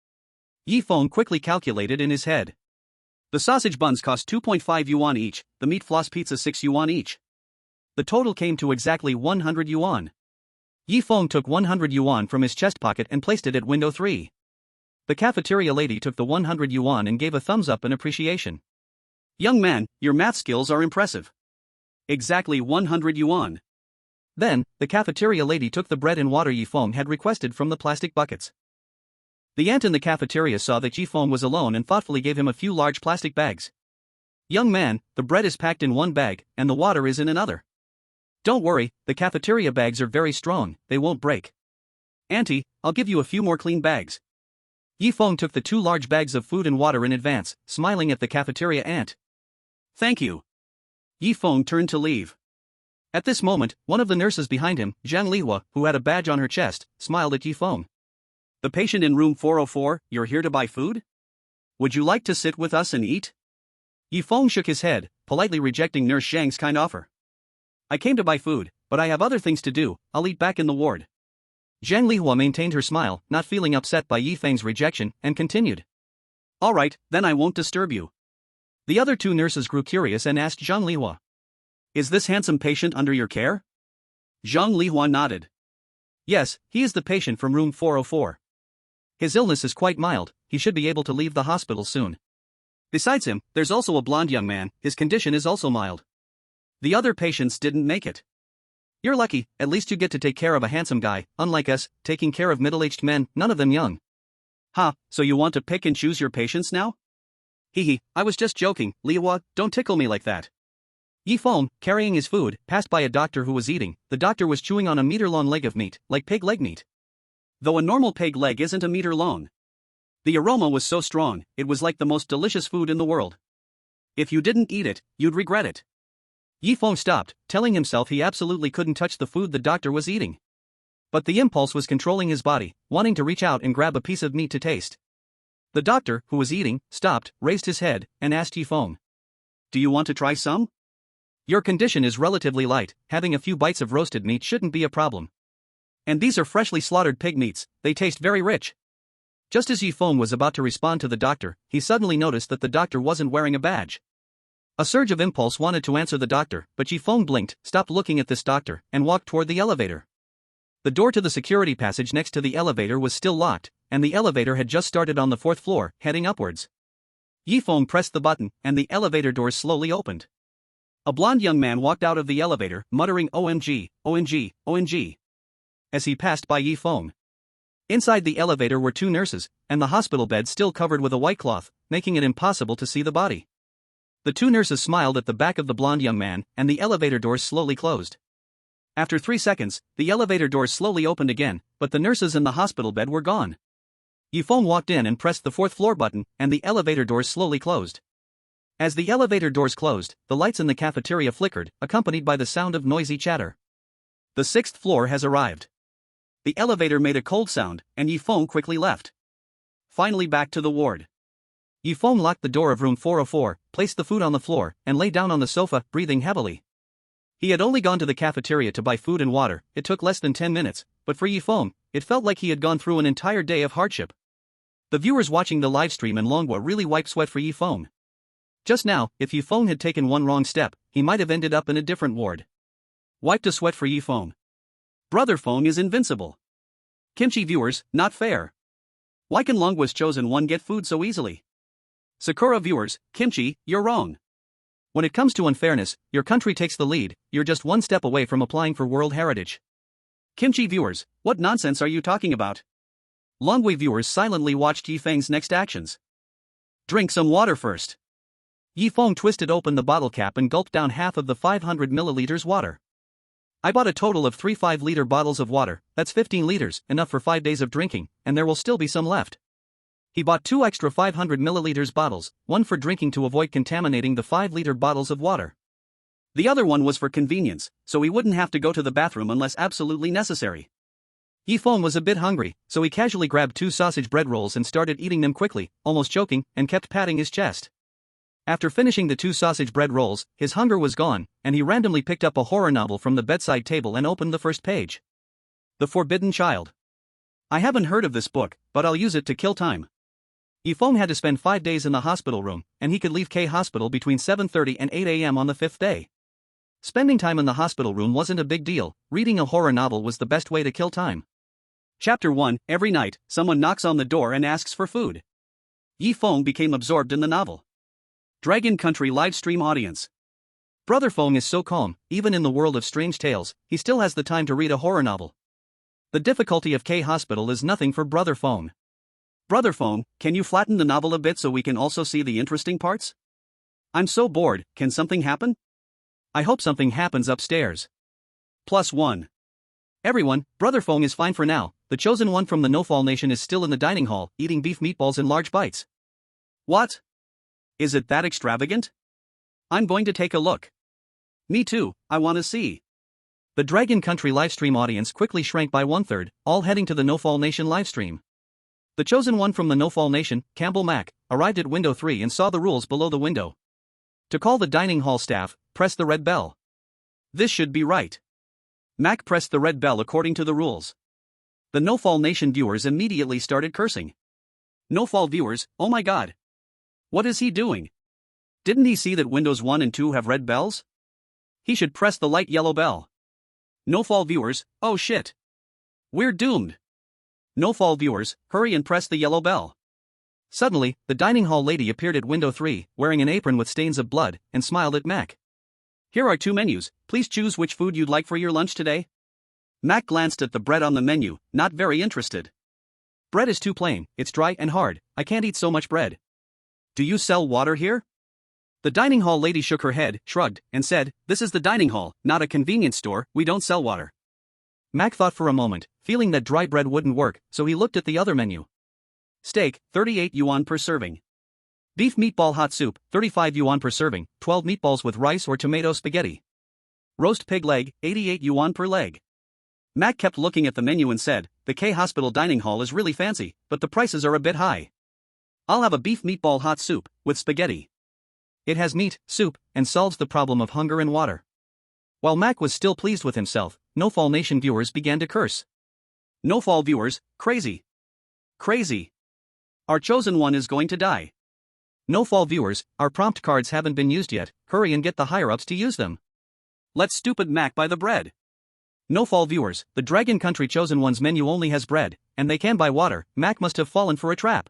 S1: Yi Feng quickly calculated in his head. The sausage buns cost 2.5 yuan each, the meat floss pizza 6 yuan each. The total came to exactly 100 yuan. Yi Feng took 100 yuan from his chest pocket and placed it at window 3. The cafeteria lady took the 100 yuan and gave a thumbs up in appreciation. Young man, your math skills are impressive. Exactly 100 yuan. Then, the cafeteria lady took the bread and water Yi Feng had requested from the plastic buckets. The aunt in the cafeteria saw that Yi Feng was alone and thoughtfully gave him a few large plastic bags. Young man, the bread is packed in one bag, and the water is in another. Don't worry, the cafeteria bags are very strong, they won't break. Auntie, I'll give you a few more clean bags. Yi Feng took the 2 large bags of food and water in advance, smiling at the cafeteria aunt. Thank you. Yi Feng turned to leave. At this moment, one of the nurses behind him, Zhang Lihua, who had a badge on her chest, smiled at Yi Feng. The patient in room 404, you're here to buy food? Would you like to sit with us and eat? Yi Feng shook his head, politely rejecting Nurse Zhang's kind offer. I came to buy food, but I have other things to do, I'll eat back in the ward. Zhang Lihua maintained her smile, not feeling upset by Yi Feng's rejection, and continued. All right, then I won't disturb you. The other 2 nurses grew curious and asked Zhang Lihua. Is this handsome patient under your care? Zhang Lihua nodded. Yes, he is the patient from room 404. His illness is quite mild, he should be able to leave the hospital soon. Besides him, there's also a blonde young man, his condition is also mild. The other patients didn't make it. You're lucky, at least you get to take care of a handsome guy, unlike us, taking care of middle-aged men, none of them young. Ha, so you want to pick and choose your patients now? Hee, I was just joking, Lihua, don't tickle me like that. Yi Feng, carrying his food, passed by a doctor who was eating. The doctor was chewing on a meter-long leg of meat, like pig leg meat. Though a normal pig leg isn't a meter long. The aroma was so strong, it was like the most delicious food in the world. If you didn't eat it, you'd regret it. Yi Feng stopped, telling himself he absolutely couldn't touch the food the doctor was eating. But the impulse was controlling his body, wanting to reach out and grab a piece of meat to taste. The doctor, who was eating, stopped, raised his head, and asked Yi Feng. Do you want to try some? Your condition is relatively light, having a few bites of roasted meat shouldn't be a problem. And these are freshly slaughtered pig meats, they taste very rich. Just as Yi Feng was about to respond to the doctor, he suddenly noticed that the doctor wasn't wearing a badge. A surge of impulse wanted to answer the doctor, but Yi Feng blinked, stopped looking at this doctor, and walked toward the elevator. The door to the security passage next to the elevator was still locked, and the elevator had just started on the 4th floor, heading upwards. Yi Feng pressed the button, and the elevator doors slowly opened. A blond young man walked out of the elevator, muttering OMG, OMG, OMG, as he passed by Yi Feng. Inside the elevator were two nurses, and the hospital bed still covered with a white cloth, making it impossible to see the body. The two nurses smiled at the back of the blond young man, and the elevator doors slowly closed. After 3 seconds, the elevator doors slowly opened again, but the nurses in the hospital bed were gone. Yi Feng walked in and pressed the 4th floor button, and the elevator doors slowly closed. As the elevator doors closed, the lights in the cafeteria flickered, accompanied by the sound of noisy chatter. The 6th floor has arrived. The elevator made a cold sound, and Yi Feng quickly left. Finally back to the ward. Yi Feng locked the door of room 404, placed the food on the floor, and lay down on the sofa, breathing heavily. He had only gone to the cafeteria to buy food and water. It took less than 10 minutes, but for Yi Feng, it felt like he had gone through an entire day of hardship. The viewers watching the livestream in Longwa really wiped sweat for Yi Feng. Just now, if Yi Feng had taken one wrong step, he might have ended up in a different ward. Wiped a sweat for Yi Feng. Brother Feng is invincible. Kimchi viewers, not fair. Why can Longwa's chosen one get food so easily? Sakura viewers, Kimchi, you're wrong. When it comes to unfairness, your country takes the lead. You're just one step away from applying for World Heritage. Kimchi viewers, what nonsense are you talking about? Longwa viewers silently watched Yi Feng's next actions. Drink some water first. Yi Feng twisted open the bottle cap and gulped down half of the 500 milliliters water. I bought a total of 3 5-liter bottles of water, that's 15 liters, enough for 5 days of drinking, and there will still be some left. He bought 2 extra 500 milliliters bottles, one for drinking to avoid contaminating the 5-liter bottles of water. The other one was for convenience, so he wouldn't have to go to the bathroom unless absolutely necessary. Yi Feng was a bit hungry, so he casually grabbed 2 sausage bread rolls and started eating them quickly, almost choking, and kept patting his chest. After finishing the 2 sausage bread rolls, his hunger was gone, and he randomly picked up a horror novel from the bedside table and opened the first page. The Forbidden Child. I haven't heard of this book, but I'll use it to kill time. Yi Feng had to spend 5 days in the hospital room, and he could leave K Hospital between 7:30 and 8 a.m. on the 5th day. Spending time in the hospital room wasn't a big deal. Reading a horror novel was the best way to kill time. Chapter 1. Every night, someone knocks on the door and asks for food. Yi Feng became absorbed in the novel. Dragon Country livestream audience. Brother Feng is so calm, even in the world of strange tales, he still has the time to read a horror novel. The difficulty of K Hospital is nothing for Brother Feng. Brother Feng, can you flatten the novel a bit so we can also see the interesting parts? I'm so bored, can something happen? I hope something happens upstairs. +1. Everyone, Brother Feng is fine for now. The chosen one from the Noall nation is still in the dining hall, eating beef meatballs in large bites. What? Is it that extravagant? I'm going to take a look. Me too, I want to see. The Dragon Country livestream audience quickly shrank by 1/3, all heading to the Noall nation livestream. The chosen one from the Noall nation, Campbell Mac, arrived at window 3 and saw the rules below the window. To call the dining hall staff, press the red bell. This should be right. Mac pressed the red bell according to the rules. The Noall nation viewers immediately started cursing. Noall viewers, oh my god. What is he doing? Didn't he see that windows 1 and 2 have red bells? He should press the light yellow bell. Noall viewers, oh shit. We're doomed. Noall viewers, hurry and press the yellow bell. Suddenly, the dining hall lady appeared at window 3, wearing an apron with stains of blood, and smiled at Mac. Here are 2 menus, please choose which food you'd like for your lunch today. Mac glanced at the bread on the menu, not very interested. Bread is too plain, it's dry and hard, I can't eat so much bread. Do you sell water here? The dining hall lady shook her head, shrugged, and said, this is the dining hall, not a convenience store, we don't sell water. Mac thought for a moment, feeling that dry bread wouldn't work, so he looked at the other menu. Steak, 38 yuan per serving. Beef meatball hot soup, 35 yuan per serving, 12 meatballs with rice or tomato spaghetti. Roast pig leg, 88 yuan per leg. Mac kept looking at the menu and said, the K Hospital dining hall is really fancy, but the prices are a bit high. I'll have a beef meatball hot soup, with spaghetti. It has meat, soup, and solves the problem of hunger and water. While Mac was still pleased with himself, Noall nation viewers began to curse. Noall viewers, crazy. Crazy. Our chosen one is going to die. Noall viewers, our prompt cards haven't been used yet, hurry and get the higher-ups to use them. Let stupid Mac buy the bread. Noall viewers, the Dragon Country chosen one's menu only has bread, and they can buy water, Mac must have fallen for a trap.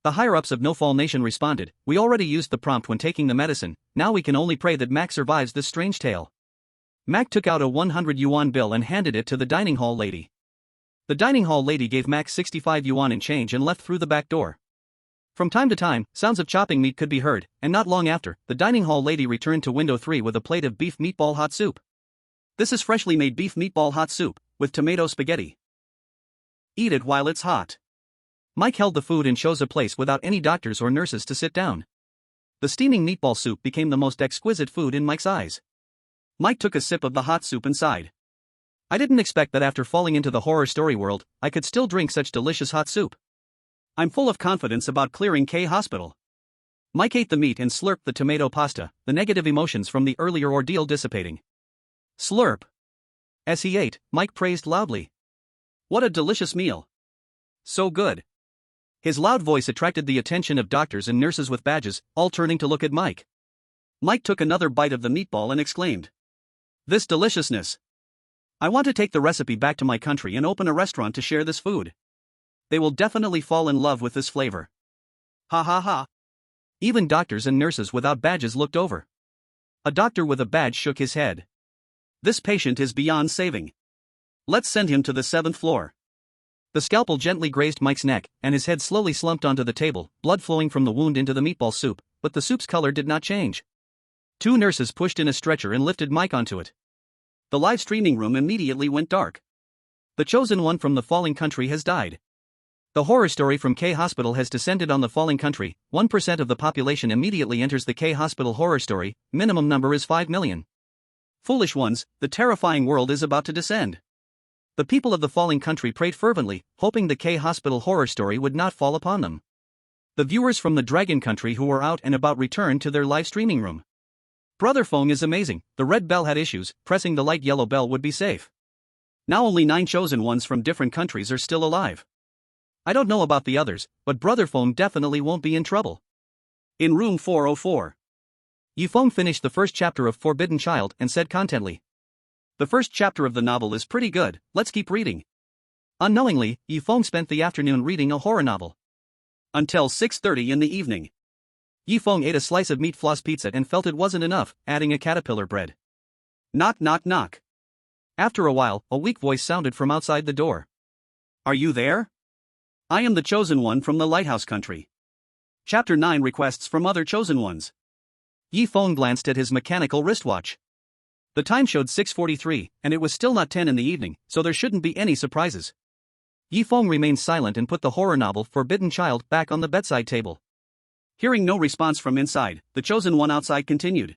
S1: The higher-ups of No-Fall Nation responded, "We already used the prompt when taking the medicine, now we can only pray that Mac survives this strange tale." Mac took out a 100 yuan bill and handed it to the dining hall lady. The dining hall lady gave Mac 65 yuan in change and left through the back door. From time to time, sounds of chopping meat could be heard, and not long after, the dining hall lady returned to window 3 with a plate of beef meatball hot soup. This is freshly made beef meatball hot soup, with tomato spaghetti. Eat it while it's hot. Mike held the food and chose a place without any doctors or nurses to sit down. The steaming meatball soup became the most exquisite food in Mike's eyes. Mike took a sip of the hot soup and sighed. I didn't expect that after falling into the horror story world, I could still drink such delicious hot soup. I'm full of confidence about clearing K Hospital. Mike ate the meat and slurped the tomato pasta, the negative emotions from the earlier ordeal dissipating. Slurp. As he ate, Mike praised loudly. What a delicious meal. So good. His loud voice attracted the attention of doctors and nurses with badges, all turning to look at Mike. Mike took another bite of the meatball and exclaimed, "This deliciousness! I want to take the recipe back to my country and open a restaurant to share this food. They will definitely fall in love with this flavor." Ha ha ha. Even doctors and nurses without badges looked over. A doctor with a badge shook his head. This patient is beyond saving. Let's send him to the 7th floor. The scalpel gently grazed Mike's neck, and his head slowly slumped onto the table, blood flowing from the wound into the meatball soup, but the soup's color did not change. 2 nurses pushed in a stretcher and lifted Mike onto it. The live streaming room immediately went dark. The chosen one from the falling country has died. The horror story from K Hospital has descended on the falling country. 1% of the population immediately enters the K Hospital horror story, minimum number is 5 million. Foolish ones, the terrifying world is about to descend. The people of the falling country prayed fervently, hoping the K Hospital horror story would not fall upon them. The viewers from the Dragon Country who were out and about returned to their live streaming room. Brother Feng is amazing, the red bell had issues, pressing the light yellow bell would be safe. Now only 9 chosen ones from different countries are still alive. I don't know about the others, but Brother Feng definitely won't be in trouble. In room 404. Yifeng finished the first chapter of Forbidden Child and said contentedly, "The first chapter of the novel is pretty good, let's keep reading." Unknowingly, Yifeng spent the afternoon reading a horror novel. Until 6:30 in the evening. Yifeng ate a slice of meat floss pizza and felt it wasn't enough, adding a caterpillar bread. Knock knock knock. After a while, a weak voice sounded from outside the door. Are you there? I am the chosen one from the Lighthouse country. Chapter 9 requests from other chosen ones. Yifeng glanced at his mechanical wristwatch. The time showed 6:43, and it was still not 10 in the evening, so there shouldn't be any surprises. Yifeng remained silent and put the horror novel Forbidden Child back on the bedside table. Hearing no response from inside, the chosen one outside continued.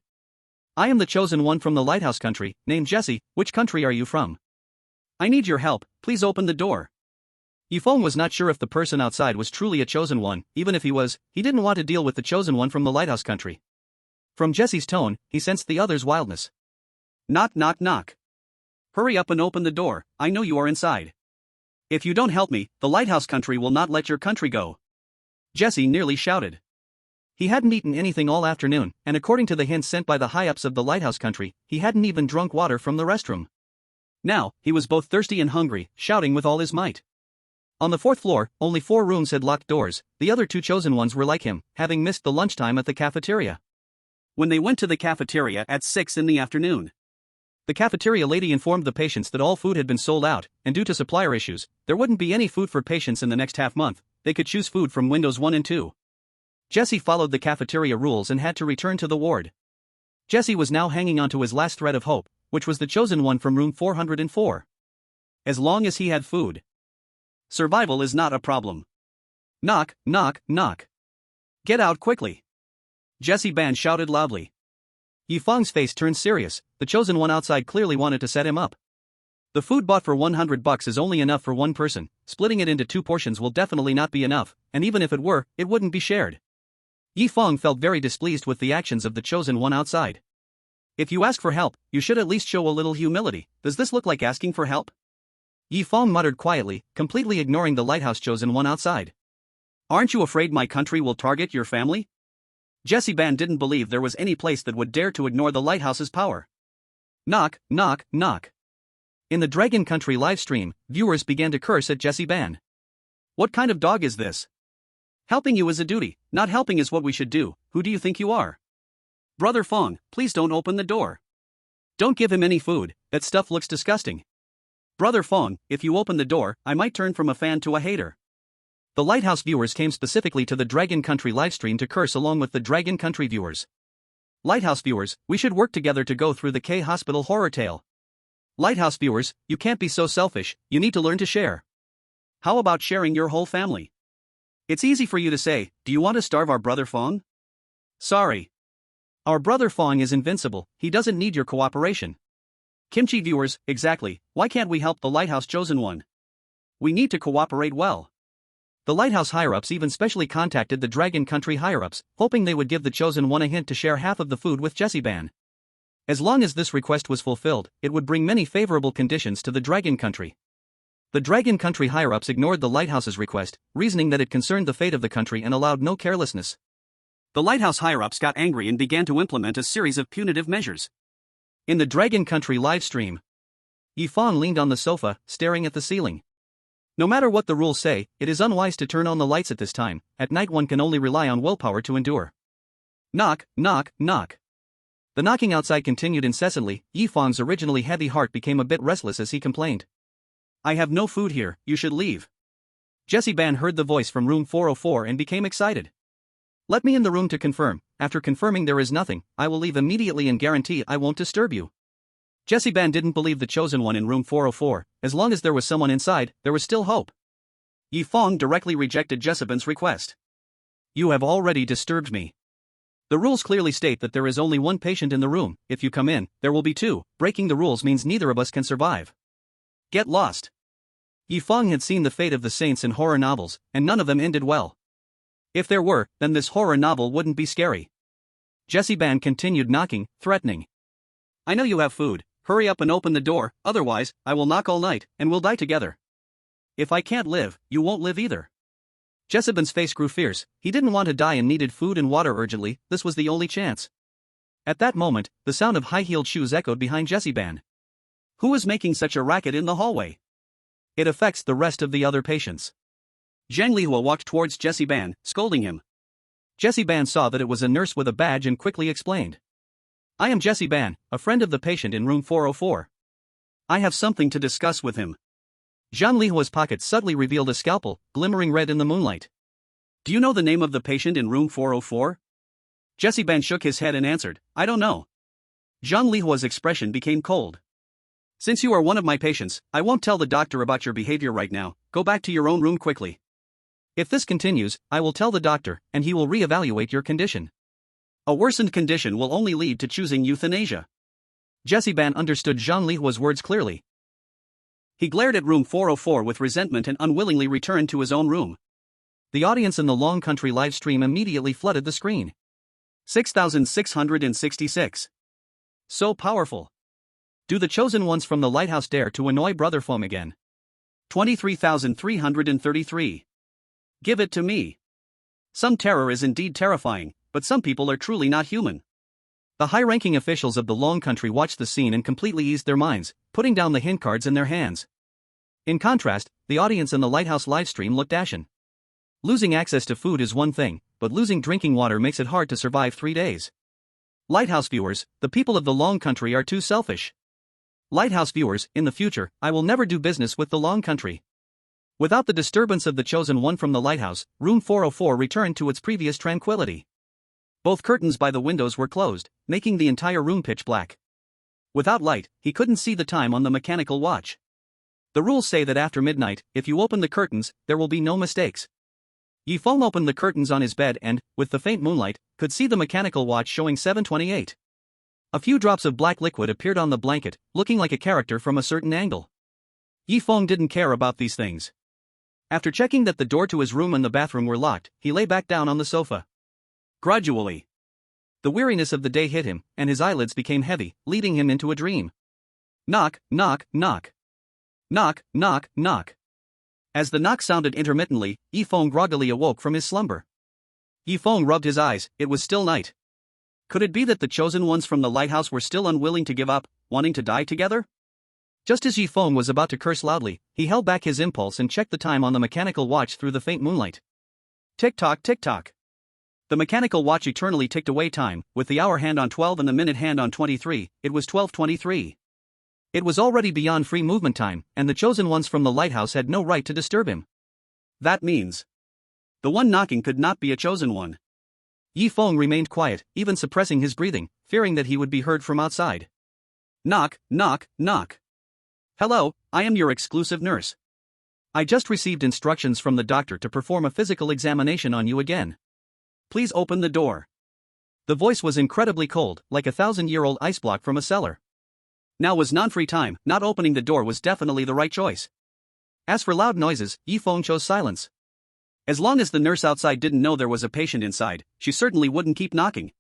S1: I am the chosen one from the Lighthouse country, named Jesse. Which country are you from? I need your help, please open the door. Yifeng was not sure if the person outside was truly a chosen one. Even if he was, he didn't want to deal with the chosen one from the Lighthouse country. From Jesse's tone, he sensed the other's wildness. Knock knock knock. Hurry up and open the door, I know you are inside. If you don't help me, the Lighthouse country will not let your country go. Jesse nearly shouted. He hadn't eaten anything all afternoon, and according to the hints sent by the high-ups of the Lighthouse country, he hadn't even drunk water from the restroom. Now, he was both thirsty and hungry, shouting with all his might. On the 4th floor, only 4 rooms had locked doors. The other 2 chosen ones were like him, having missed the lunchtime at the cafeteria. When they went to the cafeteria at 6 in the afternoon. The cafeteria lady informed the patients that all food had been sold out, and due to supplier issues, there wouldn't be any food for patients in the next half-month. They could choose food from windows 1 and 2. Jesse followed the cafeteria rules and had to return to the ward. Jesse was now hanging on to his last thread of hope, which was the chosen one from room 404. As long as he had food. Survival is not a problem. Knock, knock, knock. Get out quickly. Jesse Ban shouted loudly. Yifeng's face turned serious. The chosen one outside clearly wanted to set him up. The food bought for $100 is only enough for one person. Splitting it into 2 portions will definitely not be enough, and even if it were, it wouldn't be shared. Yifeng felt very displeased with the actions of the chosen one outside. If you ask for help, you should at least show a little humility. Does this look like asking for help? Yifeng muttered quietly, completely ignoring the Lighthouse chosen one outside. Aren't you afraid my country will target your family? Jesse Ban didn't believe there was any place that would dare to ignore the Lighthouse's power. Knock, knock, knock. In the Dragon Country live stream, viewers began to curse at Jesse Ban. What kind of dog is this? Helping you is a duty, not helping is what we should do. Who do you think you are? Brother Feng, please don't open the door. Don't give him any food, that stuff looks disgusting. Brother Feng, if you open the door, I might turn from a fan to a hater. The Lighthouse viewers came specifically to the Dragon Country livestream to curse along with the Dragon Country viewers. Lighthouse viewers, we should work together to go through the K-Hospital horror tale. Lighthouse viewers, you can't be so selfish, you need to learn to share. How about sharing your whole family? It's easy for you to say, do you want to starve our brother Feng? Sorry. Our brother Feng is invincible, he doesn't need your cooperation. Kimchi viewers, exactly, why can't we help the Lighthouse Chosen One? We need to cooperate well. The Lighthouse higher-ups even specially contacted the Dragon Country higher-ups, hoping they would give the Chosen One a hint to share half of the food with Jessie-ban. As long as this request was fulfilled, it would bring many favorable conditions to the Dragon Country. The Dragon Country higher-ups ignored the Lighthouse's request, reasoning that it concerned the fate of the country and allowed no carelessness. The Lighthouse higher-ups got angry and began to implement a series of punitive measures. In the Dragon Country livestream, Feng leaned on the sofa, staring at the ceiling. No matter what the rules say, it is unwise to turn on the lights at this time. At night one can only rely on willpower to endure. Knock, knock, knock. The knocking outside continued incessantly. Feng's originally heavy heart became a bit restless as he complained. I have no food here, you should leave. Jessie-ban heard the voice from room 404 and became excited. Let me in the room to confirm. After confirming there is nothing, I will leave immediately and guarantee I won't disturb you. Jessie-ban didn't believe the Chosen One in room 404, as long as there was someone inside, there was still hope. Feng directly rejected Jessie-ban's request. You have already disturbed me. The rules clearly state that there is only one patient in the room. If you come in, there will be two. Breaking the rules means neither of us can survive. Get lost. Feng had seen the fate of the saints in horror novels, and none of them ended well. If there were, then this horror novel wouldn't be scary. Jessie-ban continued knocking, threatening. I know you have food. Hurry up and open the door, otherwise, I will knock all night, and we'll die together. If I can't live, you won't live either. Jessie-ban's face grew fierce. He didn't want to die and needed food and water urgently. This was the only chance. At that moment, the sound of high-heeled shoes echoed behind Jessie-ban. Who is making such a racket in the hallway? It affects the rest of the other patients. Zhang Lihua walked towards Jessie-ban, scolding him. Jessie-ban saw that it was a nurse with a badge and quickly explained. I am Jessie-ban, a friend of the patient in room 404. I have something to discuss with him. Zhang Lihua's pocket suddenly revealed a scalpel, glimmering red in the moonlight. Do you know the name of the patient in room 404? Jessie-ban shook his head and answered, I don't know. Zhang Lihua's expression became cold. Since you are one of my patients, I won't tell the doctor about your behavior right now. Go back to your own room quickly. If this continues, I will tell the doctor, and he will re-evaluate your condition. A worsened condition will only lead to choosing euthanasia. Jessie-ban understood Zhang Lihua's words clearly. He glared at room 404 with resentment and unwillingly returned to his own room. The audience in the Long Country livestream immediately flooded the screen. 6,666. So powerful. Do the Chosen Ones from the Lighthouse dare to annoy Brother Feng again? 23,333. Give it to me. Some terror is indeed terrifying, but some people are truly not human. The high-ranking officials of the Long Country watched the scene and completely eased their minds, putting down the hint cards in their hands. In contrast, the audience in the Lighthouse livestream looked ashen. Losing access to food is one thing, but losing drinking water makes it hard to survive 3 days. Lighthouse viewers, the people of the Long Country are too selfish. Lighthouse viewers, in the future, I will never do business with the Long Country. Without the disturbance of the Chosen One from the Lighthouse, room 404 returned to its previous tranquility. Both curtains by the windows were closed, making the entire room pitch black. Without light, he couldn't see the time on the mechanical watch. The rules say that after midnight, if you open the curtains, there will be no mistakes. Feng opened the curtains on his bed and, with the faint moonlight, could see the mechanical watch showing 7:28. A few drops of black liquid appeared on the blanket, looking like a character from a certain angle. Feng didn't care about these things. After checking that the door to his room and the bathroom were locked, he lay back down on the sofa. Gradually, the weariness of the day hit him, and his eyelids became heavy, leading him into a dream. Knock, knock, knock. Knock, knock, knock. As the knock sounded intermittently, Feng groggily awoke from his slumber. Feng rubbed his eyes, it was still night. Could it be that the Chosen Ones from the Lighthouse were still unwilling to give up, wanting to die together? Just as Feng was about to curse loudly, he held back his impulse and checked the time on the mechanical watch through the faint moonlight. Tick-tock, tick-tock. The mechanical watch eternally ticked away time, with the hour hand on 12 and the minute hand on 23, it was 12:23. It was already beyond free movement time, and the chosen ones from the lighthouse had no right to disturb him. That means the one knocking could not be a chosen one. Feng remained quiet, even suppressing his breathing, fearing that he would be heard from outside. Knock, knock, knock. Hello, I am your exclusive nurse. I just received instructions from the doctor to perform a physical examination on you again. Please open the door. The voice was incredibly cold, like a 1,000-year-old ice block from a cellar. Now was non-free time, not opening the door was definitely the right choice. As for loud noises, Feng chose silence. As long as the nurse outside didn't know there was a patient inside, she certainly wouldn't keep knocking.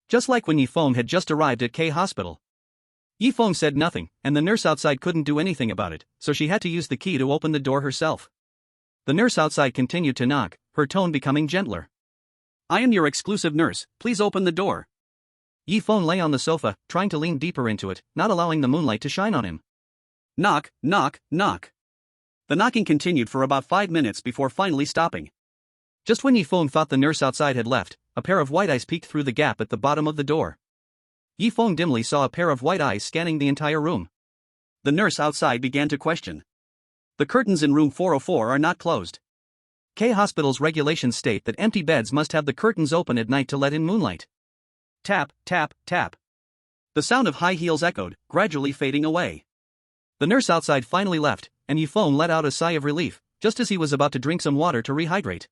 S1: Just like when Feng had just arrived at K Hospital. Feng said nothing, and the nurse outside couldn't do anything about it, so she had to use the key to open the door herself. The nurse outside continued to knock, her tone becoming gentler. I am your exclusive nurse, please open the door. Feng lay on the sofa, trying to lean deeper into it, not allowing the moonlight to shine on him. Knock, knock, knock. The knocking continued for about 5 minutes before finally stopping. Just when Feng thought the nurse outside had left, a pair of white eyes peeked through the gap at the bottom of the door. Feng dimly saw a pair of white eyes scanning the entire room. The nurse outside began to question. The curtains in room 404 are not closed. K Hospital's regulations state that empty beds must have the curtains open at night to let in moonlight. Tap, tap, tap. The sound of high heels echoed, gradually fading away. The nurse outside finally left, and Feng let out a sigh of relief, just as he was about to drink some water to rehydrate.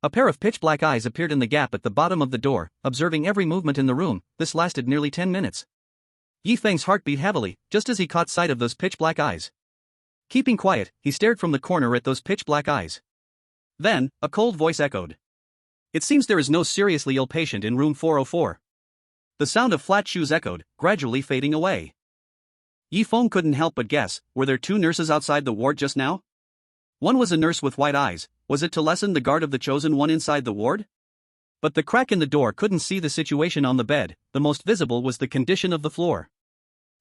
S1: A pair of pitch-black eyes appeared in the gap at the bottom of the door, observing every movement in the room. This lasted nearly 10 minutes. Feng's heart beat heavily, just as he caught sight of those pitch-black eyes. Keeping quiet, he stared from the corner at those pitch-black eyes. Then, a cold voice echoed. It seems there is no seriously ill patient in room 404. The sound of flat shoes echoed, gradually fading away. Feng couldn't help but guess, were there 2 nurses outside the ward just now? One was a nurse with white eyes. Was it to lessen the guard of the chosen one inside the ward? But the crack in the door couldn't see the situation on the bed, the most visible was the condition of the floor.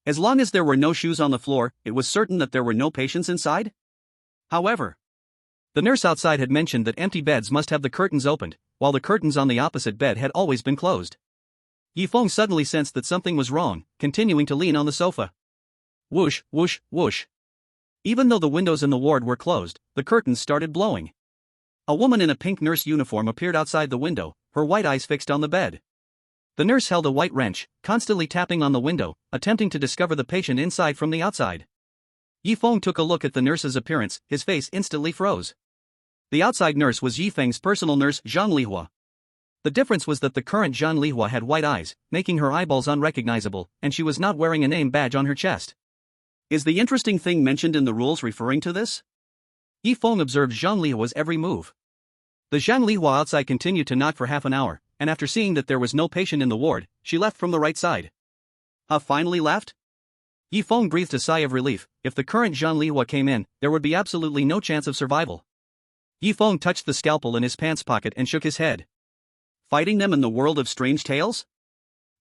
S1: As long as there were no shoes on the floor, it was certain that there were no patients inside? However, the nurse outside had mentioned that empty beds must have the curtains opened, while the curtains on the opposite bed had always been closed. Feng suddenly sensed that something was wrong, continuing to lean on the sofa. Whoosh, whoosh, whoosh. Even though the windows in the ward were closed, the curtains started blowing. A woman in a pink nurse uniform appeared outside the window, her white eyes fixed on the bed. The nurse held a white wrench, constantly tapping on the window, attempting to discover the patient inside from the outside. Feng took a look at the nurse's appearance, his face instantly froze. The outside nurse was Feng's personal nurse, Zhang Lihua. The difference was that the current Zhang Lihua had white eyes, making her eyeballs unrecognizable, and she was not wearing a name badge on her chest. Is the interesting thing mentioned in the rules referring to this? Feng observed Zhang Lihua's every move. The Zhang Lihua outside continued to knock for half an hour, and after seeing that there was no patient in the ward, she left from the right side. Finally left? Feng breathed a sigh of relief. If the current Zhang Lihua came in, there would be absolutely no chance of survival. Feng touched the scalpel in his pants pocket and shook his head. Fighting them in the world of strange tales?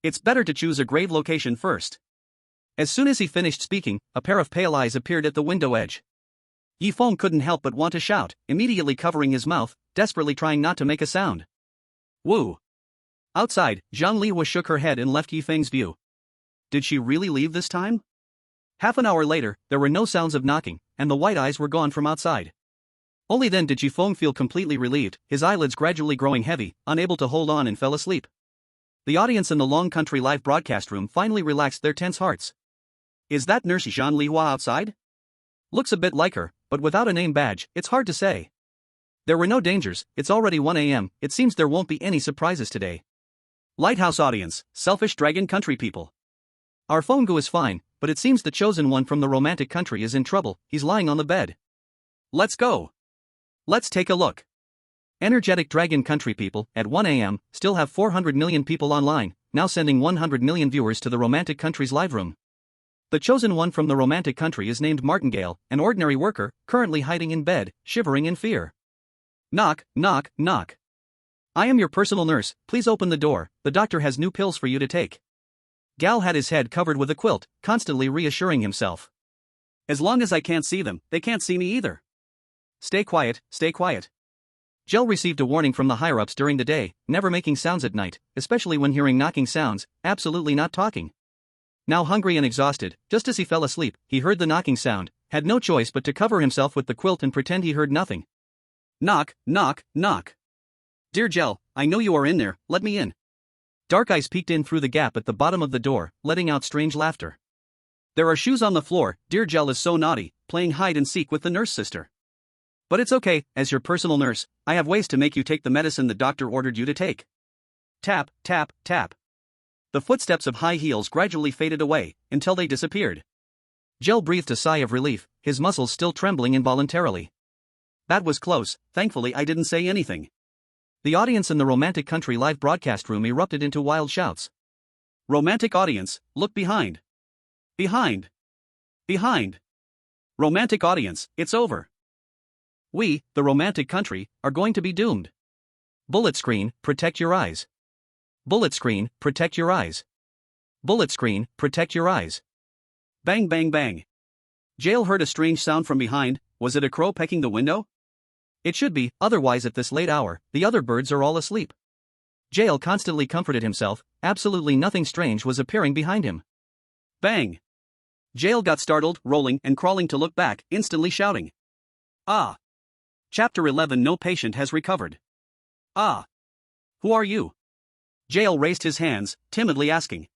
S1: It's better to choose a grave location first. As soon as he finished speaking, a pair of pale eyes appeared at the window edge. Feng couldn't help but want to shout, immediately covering his mouth, desperately trying not to make a sound. Woo! Outside, Zhang Lihua shook her head and left Feng's view. Did she really leave this time? Half an hour later, there were no sounds of knocking, and the white eyes were gone from outside. Only then did Feng feel completely relieved, his eyelids gradually growing heavy, unable to hold on, and fell asleep. The audience in the Long Country live broadcast room finally relaxed their tense hearts. Is that nurse Zhang Lihua outside? Looks a bit like her, but without a name badge, it's hard to say. There were no dangers, it's already 1 a.m., it seems there won't be any surprises today. Lighthouse audience, selfish dragon country people. Our Fenggu is fine, but it seems the chosen one from the romantic country is in trouble, he's lying on the bed. Let's go. Let's take a look. Energetic dragon country people, at 1 a.m., still have 400 million people online, now sending 100 million viewers to the romantic country's live room. The chosen one from the romantic country is named Martingale, an ordinary worker, currently hiding in bed, shivering in fear. Knock, knock, knock. I am your personal nurse, please open the door, the doctor has new pills for you to take. Gal had his head covered with a quilt, constantly reassuring himself. As long as I can't see them, they can't see me either. Stay quiet, stay quiet. Jill received a warning from the higher-ups during the day, never making sounds at night, especially when hearing knocking sounds, absolutely not talking. Now hungry and exhausted, just as he fell asleep, he heard the knocking sound, had no choice but to cover himself with the quilt and pretend he heard nothing. Knock, knock, knock. Dear Jill, I know you are in there, let me in. Dark eyes peeked in through the gap at the bottom of the door, letting out strange laughter. There are shoes on the floor, dear Jill is so naughty, playing hide and seek with the nurse sister. But it's okay, as your personal nurse, I have ways to make you take the medicine the doctor ordered you to take. Tap, tap, tap. The footsteps of high heels gradually faded away, until they disappeared. Jill breathed a sigh of relief, his muscles still trembling involuntarily. That was close, thankfully I didn't say anything. The audience in the Romantic Country live broadcast room erupted into wild shouts. Romantic audience, look behind. Behind. Behind. Romantic audience, it's over. We, the Romantic Country, are going to be doomed. Bullet screen, protect your eyes. Bullet screen, protect your eyes. Bullet screen, protect your eyes. Bang bang bang. Jill heard a strange sound from behind. Was it a crow pecking the window? It should be, otherwise at this late hour, the other birds are all asleep. Jill constantly comforted himself, absolutely nothing strange was appearing behind him. Bang. Jill got startled, rolling and crawling to look back, instantly shouting. Ah. Chapter 11. No patient has recovered. Ah. Who are you? Jill raised his hands, timidly asking.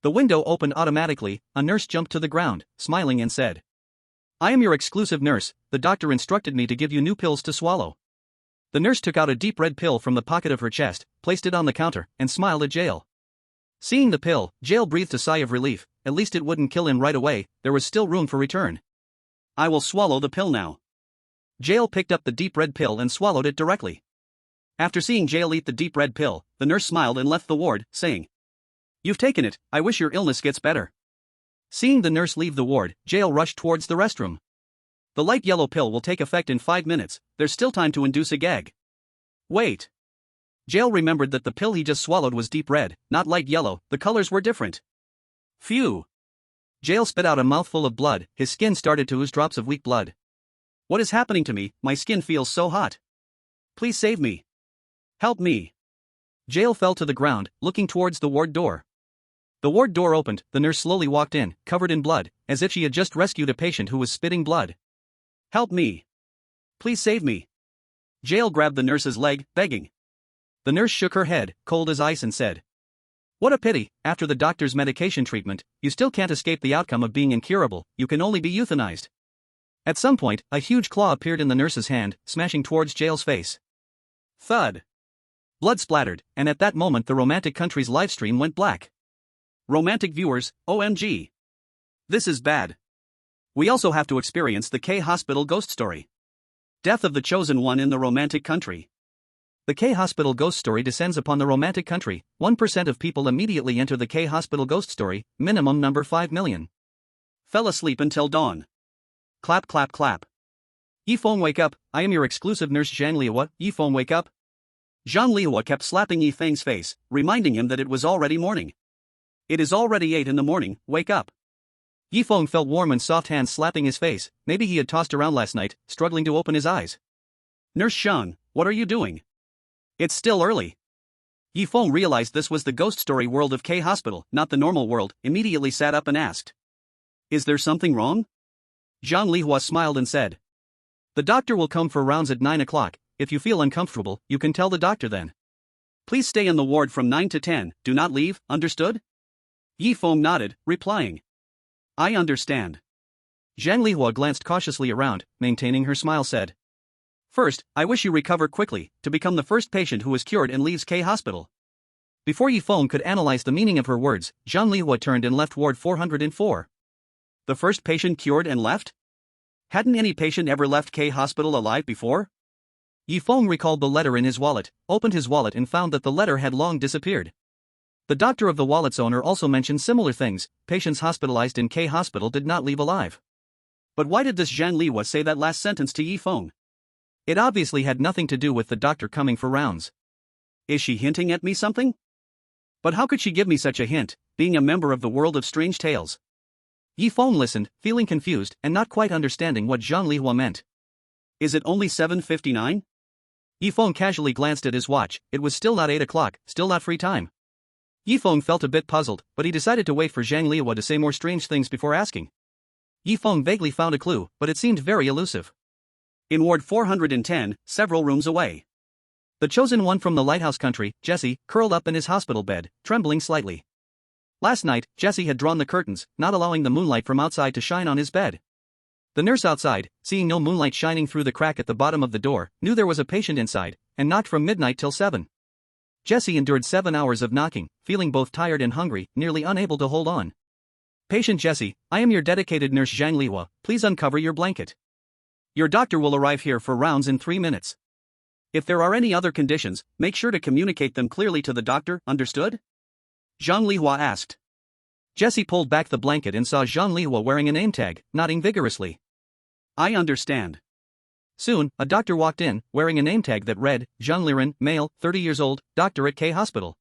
S1: The window opened automatically, a nurse jumped to the ground, smiling and said. I am your exclusive nurse, the doctor instructed me to give you new pills to swallow. The nurse took out a deep red pill from the pocket of her chest, placed it on the counter, and smiled at Jill. Seeing the pill, Jill breathed a sigh of relief, at least it wouldn't kill him right away, there was still room for return. I will swallow the pill now. Jill picked up the deep red pill and swallowed it directly. After seeing Jill eat the deep red pill, the nurse smiled and left the ward, saying, You've taken it, I wish your illness gets better. Seeing the nurse leave the ward, Jill rushed towards the restroom. The light yellow pill will take effect in 5 minutes, there's still time to induce a gag. Wait. Jill remembered that the pill he just swallowed was deep red, not light yellow, the colors were different. Phew. Jill spit out a mouthful of blood, his skin started to ooze drops of weak blood. What is happening to me, my skin feels so hot. Please save me. Help me. Jill fell to the ground, looking towards the ward door. The ward door opened, the nurse slowly walked in, covered in blood, as if she had just rescued a patient who was spitting blood. Help me. Please save me. Jill grabbed the nurse's leg, begging. The nurse shook her head, cold as ice, and said, What a pity, after the doctor's medication treatment, you still can't escape the outcome of being incurable, you can only be euthanized. At some point, a huge claw appeared in the nurse's hand, smashing towards Jill's face. Thud. Blood splattered, and at that moment the Romantic Country's livestream went black. Romantic viewers, OMG. This is bad. We also have to experience the K Hospital ghost story. Death of the chosen one in the Romantic Country. The K Hospital ghost story descends upon the Romantic Country. 1% of people immediately enter the K Hospital ghost story, minimum number 5 million. Fell asleep until dawn. Clap clap clap. Yi Feng, wake up, I am your exclusive nurse Zhang Liuwa. Yi Feng, wake up. Zhang Liuwa kept slapping Yi Feng's face, reminding him that it was already morning. It is already 8 in the morning, wake up. Yi Feng felt warm and soft hands slapping his face, maybe he had tossed around last night, struggling to open his eyes. Nurse Shang, what are you doing? It's still early. Yi Feng realized this was the ghost story world of K Hospital, not the normal world, immediately sat up and asked. Is there something wrong? Zhang Lihua smiled and said. The doctor will come for rounds at 9 o'clock, if you feel uncomfortable, you can tell the doctor then. Please stay in the ward from 9 to 10, do not leave, understood? Yi Feng nodded, replying. I understand. Zhang Lihua glanced cautiously around, maintaining her smile said. First, I wish you recover quickly, to become the first patient who is cured and leaves K Hospital. Before Yi Feng could analyze the meaning of her words, Zhang Lihua turned and left ward 404. The first patient cured and left? Hadn't any patient ever left K Hospital alive before? Yi Feng recalled the letter in his wallet, opened his wallet and found that the letter had long disappeared. The doctor of the wallet's owner also mentioned similar things, patients hospitalized in K Hospital did not leave alive. But why did this Zhang Liwa say that last sentence to Yi Feng? It obviously had nothing to do with the doctor coming for rounds. Is she hinting at me something? But how could she give me such a hint, being a member of the world of strange tales? Yi Feng listened, feeling confused and not quite understanding what Zhang Lihua meant. Is it only 7:59? Yifeng casually glanced at his watch. It was still not 8 o'clock, still not free time. Yifeng felt a bit puzzled, but he decided to wait for Zhang Liwa to say more strange things before asking. Yifeng vaguely found a clue, but it seemed very elusive. In Ward 410, several rooms away. The chosen one from the Lighthouse country, Jesse, curled up in his hospital bed, trembling slightly. Last night, Jesse had drawn the curtains, not allowing the moonlight from outside to shine on his bed. The nurse outside, seeing no moonlight shining through the crack at the bottom of the door, knew there was a patient inside, and knocked from midnight till 7. Jesse endured 7 hours of knocking, feeling both tired and hungry, nearly unable to hold on. Patient Jesse, I am your dedicated nurse Zhang Liwa, please uncover your blanket. Your doctor will arrive here for rounds in 3 minutes. If there are any other conditions, make sure to communicate them clearly to the doctor, understood? Zhang Lihua asked. Jesse pulled back the blanket and saw Zhang Lihua wearing a name tag, nodding vigorously. I understand. Soon, a doctor walked in, wearing a name tag that read, Zhang Liren, male, 30 years old, doctor at K Hospital.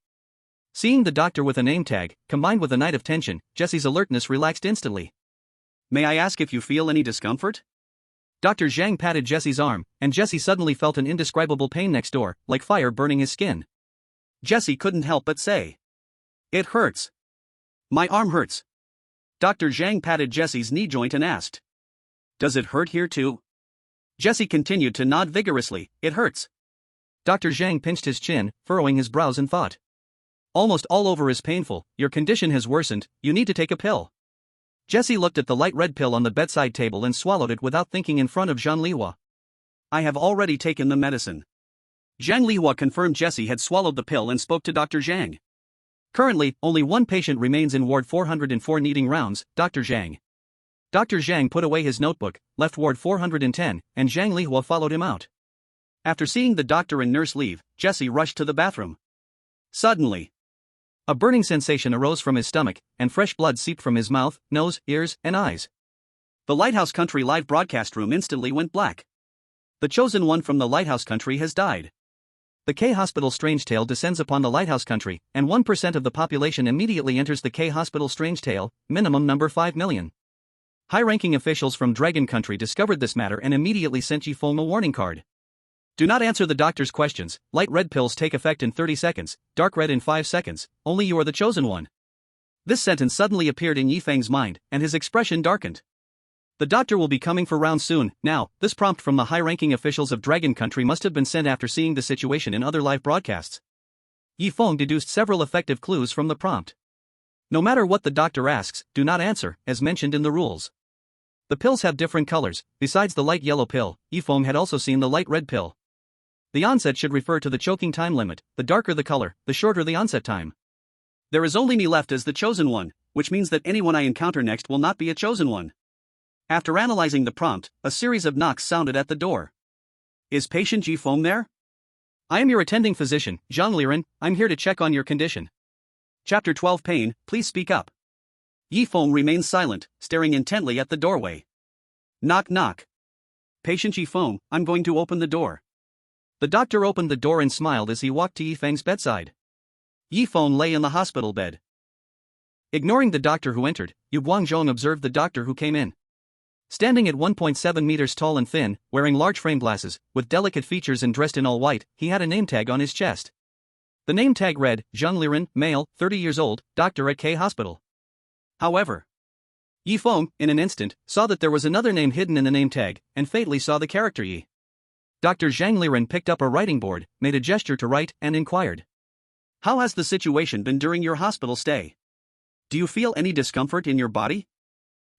S1: Seeing the doctor with a name tag, combined with a night of tension, Jesse's alertness relaxed instantly. May I ask if you feel any discomfort? Dr. Zhang patted Jesse's arm, and Jesse suddenly felt an indescribable pain next door, like fire burning his skin. Jesse couldn't help but say, it hurts. My arm hurts. Dr. Zhang patted Jesse's knee joint and asked, does it hurt here too? Jesse continued to nod vigorously, it hurts. Dr. Zhang pinched his chin, furrowing his brows in thought. Almost all over is painful, your condition has worsened, you need to take a pill. Jesse looked at the light red pill on the bedside table and swallowed it without thinking in front of Zhang Lihua. I have already taken the medicine. Zhang Lihua confirmed Jesse had swallowed the pill and spoke to Dr. Zhang. Currently, only one patient remains in Ward 404 needing rounds, Dr. Zhang. Dr. Zhang put away his notebook, left Ward 410, and Zhang Lihua followed him out. After seeing the doctor and nurse leave, Jesse rushed to the bathroom. Suddenly, a burning sensation arose from his stomach, and fresh blood seeped from his mouth, nose, ears, and eyes. The Lighthouse Country live broadcast room instantly went black. The chosen one from the Lighthouse Country has died. The K Hospital strange tale descends upon the Lighthouse Country, and 1% of the population immediately enters the K Hospital strange tale, minimum number 5 million. High-ranking officials from Dragon Country discovered this matter and immediately sent Yifeng a warning card. Do not answer the doctor's questions, light red pills take effect in 30 seconds, dark red in 5 seconds, only you are the chosen one. This sentence suddenly appeared in Yifeng's mind, and his expression darkened. The doctor will be coming for rounds soon. Now, this prompt from the high-ranking officials of Dragon Country must have been sent after seeing the situation in other live broadcasts. Yifeng deduced several effective clues from the prompt. No matter what the doctor asks, do not answer, as mentioned in the rules. The pills have different colors. Besides the light yellow pill, Yifeng had also seen the light red pill. The onset should refer to the choking time limit. The darker the color, the shorter the onset time. There is only me left as the chosen one, which means that anyone I encounter next will not be a chosen one. After analyzing the prompt, a series of knocks sounded at the door. Is patient Yifeng there? I am your attending physician, Zhang Liren. I'm here to check on your condition. Chapter 12 Pain, please speak up. Yifeng remained silent, staring intently at the doorway. Knock knock. Patient Yifeng, I'm going to open the door. The doctor opened the door and smiled as he walked to Yifeng's bedside. Yifeng lay in the hospital bed. Ignoring the doctor who entered, Yu Guangzhong observed the doctor who came in. Standing at 1.7 meters tall and thin, wearing large frame glasses, with delicate features and dressed in all white, he had a name tag on his chest. The name tag read, Zhang Liren, male, 30 years old, doctor at K Hospital. However, Yifeng, in an instant, saw that there was another name hidden in the name tag, and fatally saw the character Yi. Dr. Zhang Liren picked up a writing board, made a gesture to write, and inquired. How has the situation been during your hospital stay? Do you feel any discomfort in your body?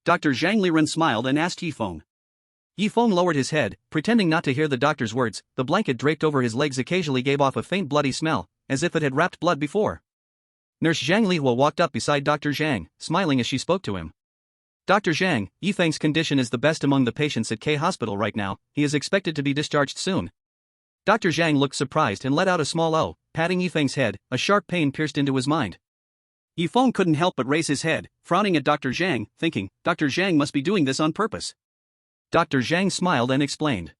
S1: Dr. Zhang Liren smiled and asked Yifeng. Yifeng lowered his head, pretending not to hear the doctor's words. The blanket draped over his legs occasionally gave off a faint bloody smell, as if it had wrapped blood before. Nurse Zhang Lihua walked up beside Dr. Zhang, smiling as she spoke to him. Dr. Zhang, Yifeng's condition is the best among the patients at K Hospital right now. He is expected to be discharged soon. Dr. Zhang looked surprised and let out a small "oh," patting Yifeng's head. A sharp pain pierced into his mind. Yifeng couldn't help but raise his head, frowning at Dr. Zhang, thinking, Dr. Zhang must be doing this on purpose. Dr. Zhang smiled and explained.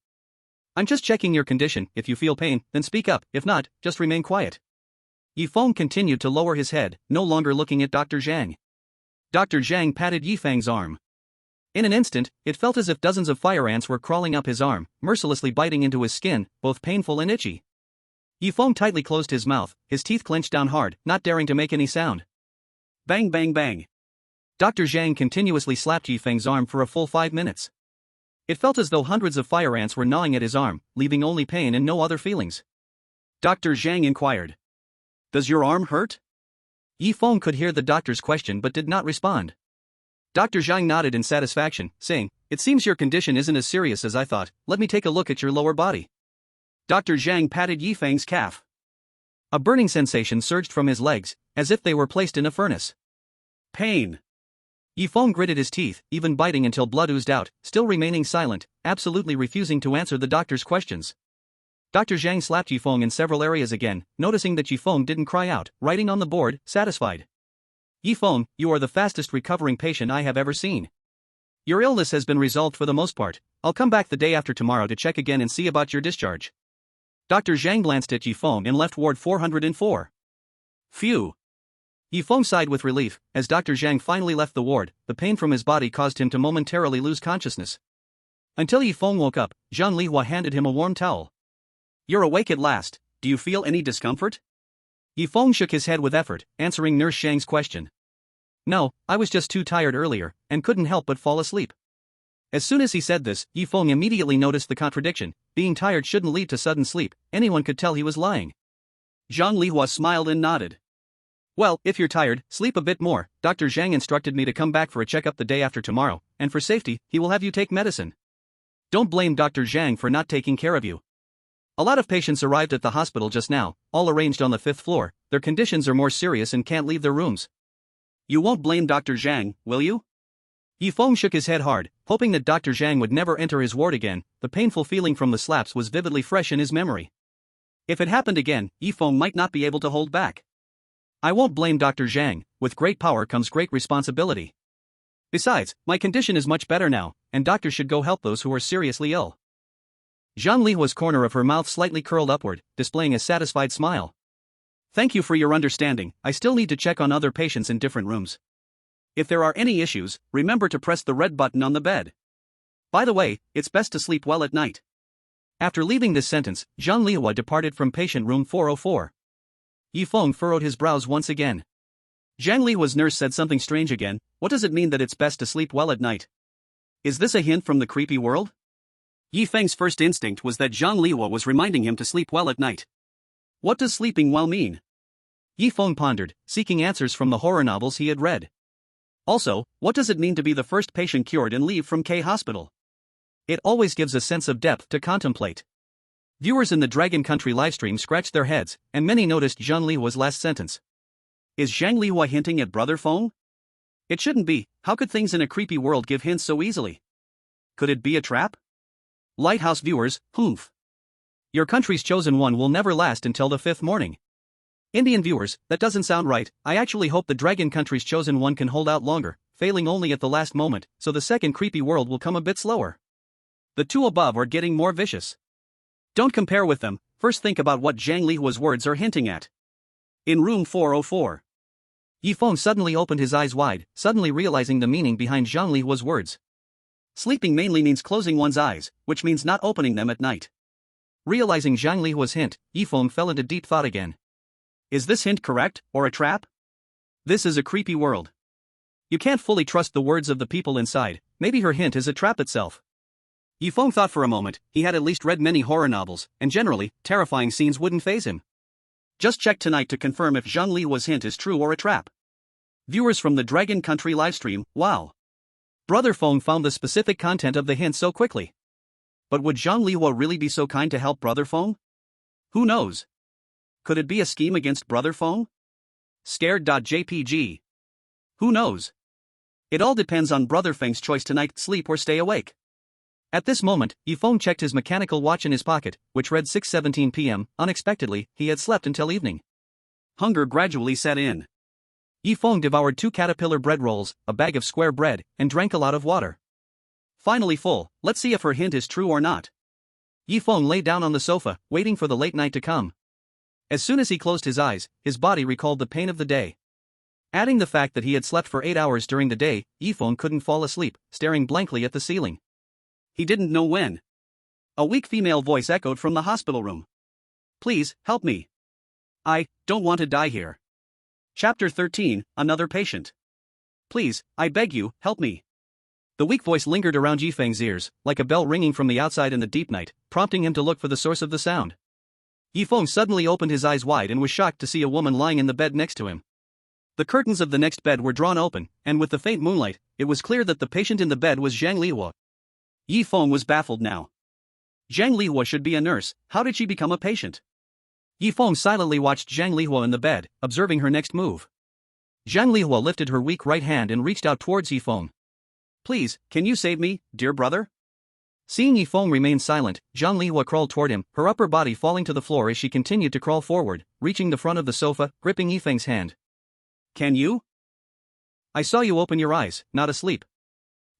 S1: I'm just checking your condition. If you feel pain, then speak up. If not, just remain quiet. Yifeng continued to lower his head, no longer looking at Dr. Zhang. Dr. Zhang patted Yifeng's arm. In an instant, it felt as if dozens of fire ants were crawling up his arm, mercilessly biting into his skin, both painful and itchy. Feng tightly closed his mouth, his teeth clenched down hard, not daring to make any sound. Bang bang bang. Dr. Zhang continuously slapped Feng's arm for a full 5 minutes. It felt as though hundreds of fire ants were gnawing at his arm, leaving only pain and no other feelings. Dr. Zhang inquired. Does your arm hurt? Feng could hear the doctor's question but did not respond. Dr. Zhang nodded in satisfaction, saying, It seems your condition isn't as serious as I thought, let me take a look at your lower body. Dr. Zhang patted Feng's calf. A burning sensation surged from his legs, as if they were placed in a furnace. Pain. Feng gritted his teeth, even biting until blood oozed out, still remaining silent, absolutely refusing to answer the doctor's questions. Dr. Zhang slapped Feng in several areas again, noticing that Feng didn't cry out, writing on the board, satisfied. Feng, you are the fastest recovering patient I have ever seen. Your illness has been resolved for the most part. I'll come back the day after tomorrow to check again and see about your discharge. Dr. Zhang glanced at Feng and left ward 404. Phew. Feng sighed with relief. As Dr. Zhang finally left the ward, the pain from his body caused him to momentarily lose consciousness. Until Feng woke up, Zhang Lihua handed him a warm towel. You're awake at last. Do you feel any discomfort? Feng shook his head with effort, answering Nurse Zhang's question. No, I was just too tired earlier, and couldn't help but fall asleep. As soon as he said this, Feng immediately noticed the contradiction. Being tired shouldn't lead to sudden sleep, anyone could tell he was lying. Zhang Lihua smiled and nodded. Well, if you're tired, sleep a bit more. Dr. Zhang instructed me to come back for a checkup the day after tomorrow, and for safety, he will have you take medicine. Don't blame Dr. Zhang for not taking care of you. A lot of patients arrived at the hospital just now, all arranged on the 5th floor. Their conditions are more serious and can't leave their rooms. You won't blame Dr. Zhang, will you? Feng shook his head hard, hoping that Dr. Zhang would never enter his ward again. The painful feeling from the slaps was vividly fresh in his memory. If it happened again, Feng might not be able to hold back. I won't blame Dr. Zhang. With great power comes great responsibility. Besides, my condition is much better now, and doctors should go help those who are seriously ill. Zhang Lihua's corner of her mouth slightly curled upward, displaying a satisfied smile. Thank you for your understanding. I still need to check on other patients in different rooms. If there are any issues, remember to press the red button on the bed. By the way, it's best to sleep well at night. After leaving this sentence, Zhang Lihua departed from patient room 404. Feng furrowed his brows once again. Zhang Lihua's nurse said something strange again. What does it mean that it's best to sleep well at night? Is this a hint from the creepy world? Feng's first instinct was that Zhang Lihua was reminding him to sleep well at night. What does sleeping well mean? Feng pondered, seeking answers from the horror novels he had read. Also, what does it mean to be the first patient cured and leave from K Hospital? It always gives a sense of depth to contemplate. Viewers in the Dragon Country livestream scratched their heads, and many noticed Zhang Lihua's last sentence. Is Zhang Lihua hinting at Brother Feng? It shouldn't be. How could things in a creepy world give hints so easily? Could it be a trap? Lighthouse viewers, humph. Your country's chosen one will never last until the 5th morning. Indian viewers, that doesn't sound right. I actually hope the Dragon Country's chosen one can hold out longer, failing only at the last moment, so the second creepy world will come a bit slower. The two above are getting more vicious. Don't compare with them. First think about what Zhang Lihua's words are hinting at. In room 404. Feng suddenly opened his eyes wide, suddenly realizing the meaning behind Zhang Lihua's words. Sleeping mainly means closing one's eyes, which means not opening them at night. Realizing Zhang Lihua's hint, Feng fell into deep thought again. Is this hint correct, or a trap? This is a creepy world. You can't fully trust the words of the people inside. Maybe her hint is a trap itself. Feng thought for a moment. He had at least read many horror novels, and generally, terrifying scenes wouldn't faze him. Just check tonight to confirm if Zhang Lihua's hint is true or a trap. Viewers from the Dragon Country livestream, wow. Brother Feng found the specific content of the hint so quickly. But would Zhang Lihua really be so kind to help Brother Feng? Who knows? Could it be a scheme against Brother Feng? Scared.jpg. Who knows? It all depends on Brother Feng's choice tonight, sleep or stay awake. At this moment, Feng checked his mechanical watch in his pocket, which read 6:17 p.m. Unexpectedly, he had slept until evening. Hunger gradually set in. Feng devoured 2 caterpillar bread rolls, a bag of square bread, and drank a lot of water. Finally full, let's see if her hint is true or not. Feng lay down on the sofa, waiting for the late night to come. As soon as he closed his eyes, his body recalled the pain of the day. Adding the fact that he had slept for 8 hours during the day, Yifeng couldn't fall asleep, staring blankly at the ceiling. He didn't know when. A weak female voice echoed from the hospital room. Please, help me. I don't want to die here. Chapter 13, Another Patient. Please, I beg you, help me. The weak voice lingered around Yifeng's ears, like a bell ringing from the outside in the deep night, prompting him to look for the source of the sound. Yifeng suddenly opened his eyes wide and was shocked to see a woman lying in the bed next to him. The curtains of the next bed were drawn open, and with the faint moonlight, it was clear that the patient in the bed was Zhang Lihua. Yifeng was baffled now. Zhang Lihua should be a nurse, how did she become a patient? Yifeng silently watched Zhang Lihua in the bed, observing her next move. Zhang Lihua lifted her weak right hand and reached out towards Yifeng. Please, can you save me, dear brother? Seeing Yifeng remain silent, Zhang Lihua crawled toward him, her upper body falling to the floor as she continued to crawl forward, reaching the front of the sofa, gripping Yifeng's hand. Can you? I saw you open your eyes, not asleep.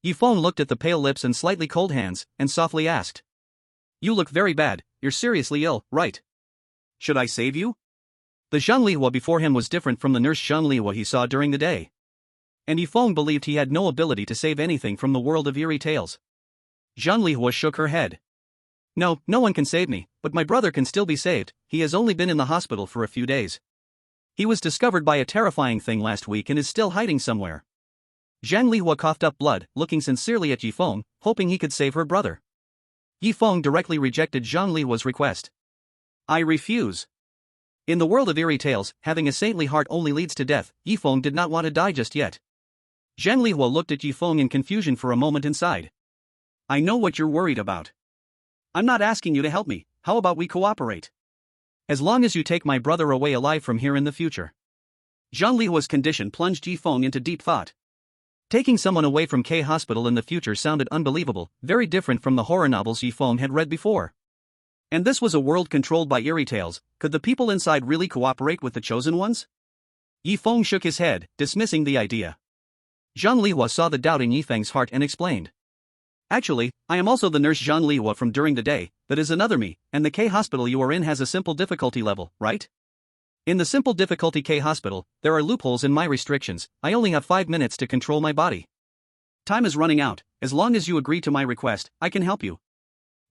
S1: Yifeng looked at the pale lips and slightly cold hands, and softly asked. You look very bad, you're seriously ill, right? Should I save you? The Zhang Lihua before him was different from the nurse Zhang Lihua he saw during the day. And Yifeng believed he had no ability to save anything from the world of eerie tales. Zhang Lihua shook her head. No, no one can save me, but my brother can still be saved, he has only been in the hospital for a few days. He was discovered by a terrifying thing last week and is still hiding somewhere. Zhang Lihua coughed up blood, looking sincerely at Yifeng, hoping he could save her brother. Yifeng directly rejected Zhang Lihua's request. I refuse. In the world of eerie tales, having a saintly heart only leads to death. Yifeng did not want to die just yet. Zhang Lihua looked at Yifeng in confusion for a moment inside. I know what you're worried about. I'm not asking you to help me, how about we cooperate? As long as you take my brother away alive from here in the future. Zhang Lihua's condition plunged Yifeng into deep thought. Taking someone away from K Hospital in the future sounded unbelievable, very different from the horror novels Yifeng had read before. And this was a world controlled by eerie tales. Could the people inside really cooperate with the chosen ones? Yifeng shook his head, dismissing the idea. Zhang Lihua saw the doubt in Yifeng's heart and explained. Actually, I am also the nurse Zhang Lihua from during the day, that is another me, and the K Hospital you are in has a simple difficulty level, right? In the simple difficulty K Hospital, there are loopholes in my restrictions. I only have 5 minutes to control my body. Time is running out. As long as you agree to my request, I can help you.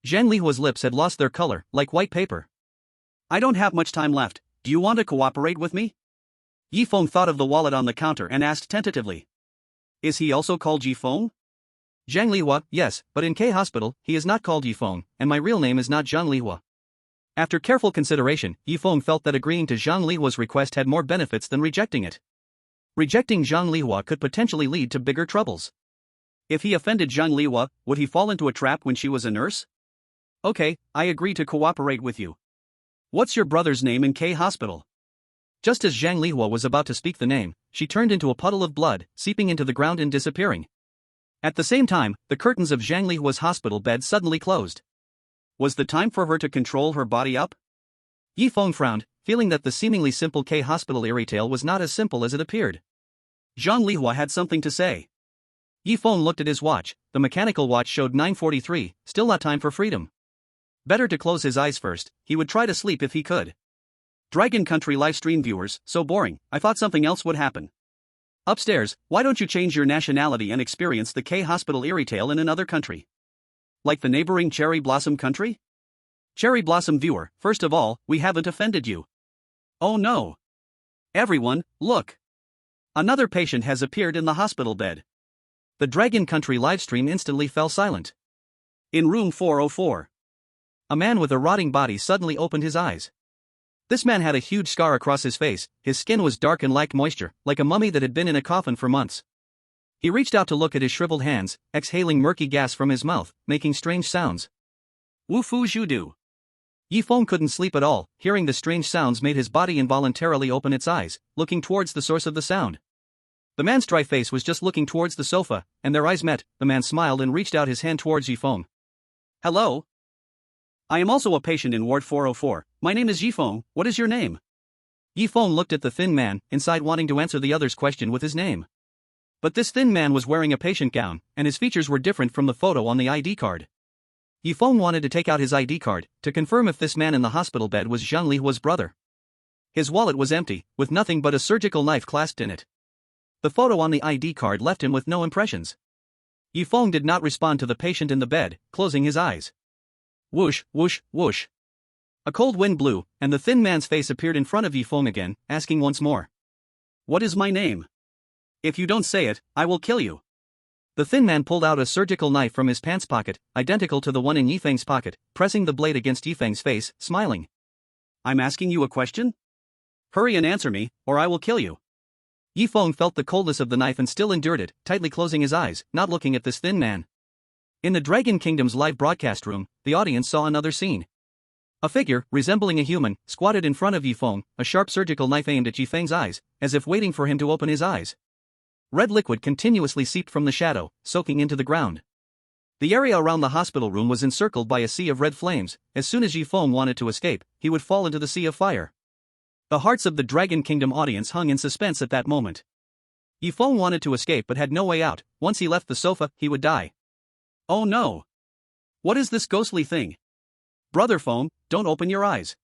S1: Zhang Lihua's lips had lost their color, like white paper. I don't have much time left. Do you want to cooperate with me? Yifeng thought of the wallet on the counter and asked tentatively. Is he also called Yifeng? Zhang Lihua, yes, but in K Hospital, he is not called Yifeng, and my real name is not Zhang Lihua. After careful consideration, Yifeng felt that agreeing to Zhang Lihua's request had more benefits than rejecting it. Rejecting Zhang Lihua could potentially lead to bigger troubles. If he offended Zhang Lihua, would he fall into a trap when she was a nurse? Okay, I agree to cooperate with you. What's your brother's name in K Hospital? Just as Zhang Lihua was about to speak the name, she turned into a puddle of blood, seeping into the ground and disappearing. At the same time, the curtains of Zhang Lihua's hospital bed suddenly closed. Was the time for her to control her body up? Yifeng frowned, feeling that the seemingly simple K Hospital eerie tale was not as simple as it appeared. Zhang Lihua had something to say. Yifeng looked at his watch. The mechanical watch showed 9:43, still not time for freedom. Better to close his eyes first, he would try to sleep if he could. Dragon Country Livestream viewers, so boring, I thought something else would happen. Upstairs, why don't you change your nationality and experience the K Hospital eerie tale in another country? Like the neighboring Cherry Blossom country? Cherry Blossom viewer, first of all, we haven't offended you. Oh no. Everyone, look. Another patient has appeared in the hospital bed. The Dragon Country livestream instantly fell silent. In room 404. A man with a rotting body suddenly opened his eyes. This man had a huge scar across his face, his skin was dark and lacked moisture, like a mummy that had been in a coffin for months. He reached out to look at his shriveled hands, exhaling murky gas from his mouth, making strange sounds. Wu fu judu. Yifeng couldn't sleep at all. Hearing the strange sounds made his body involuntarily open its eyes, looking towards the source of the sound. The man's dry face was just looking towards the sofa, and their eyes met. The man smiled and reached out his hand towards Yifeng. Hello? I am also a patient in Ward 404. My name is Yifeng. What is your name? Yifeng looked at the thin man, inside wanting to answer the other's question with his name. But this thin man was wearing a patient gown, and his features were different from the photo on the ID card. Yifeng wanted to take out his ID card, to confirm if this man in the hospital bed was Zhang Lihua's brother. His wallet was empty, with nothing but a surgical knife clasped in it. The photo on the ID card left him with no impressions. Feng did not respond to the patient in the bed, closing his eyes. Whoosh, whoosh, whoosh. A cold wind blew, and the thin man's face appeared in front of Feng again, asking once more. What is my name? If you don't say it, I will kill you. The thin man pulled out a surgical knife from his pants pocket, identical to the one in Feng's pocket, pressing the blade against Feng's face, smiling. I'm asking you a question? Hurry and answer me, or I will kill you. Feng felt the coldness of the knife and still endured it, tightly closing his eyes, not looking at this thin man. In the Dragon Kingdom's live broadcast room, the audience saw another scene. A figure, resembling a human, squatted in front of Feng, a sharp surgical knife aimed at Feng's eyes, as if waiting for him to open his eyes. Red liquid continuously seeped from the shadow, soaking into the ground. The area around the hospital room was encircled by a sea of red flames. As soon as Feng wanted to escape, he would fall into the sea of fire. The hearts of the Dragon Kingdom audience hung in suspense at that moment. Feng wanted to escape but had no way out. Once he left the sofa, he would die. Oh no! What is this ghostly thing? Brother Feng, don't open your eyes.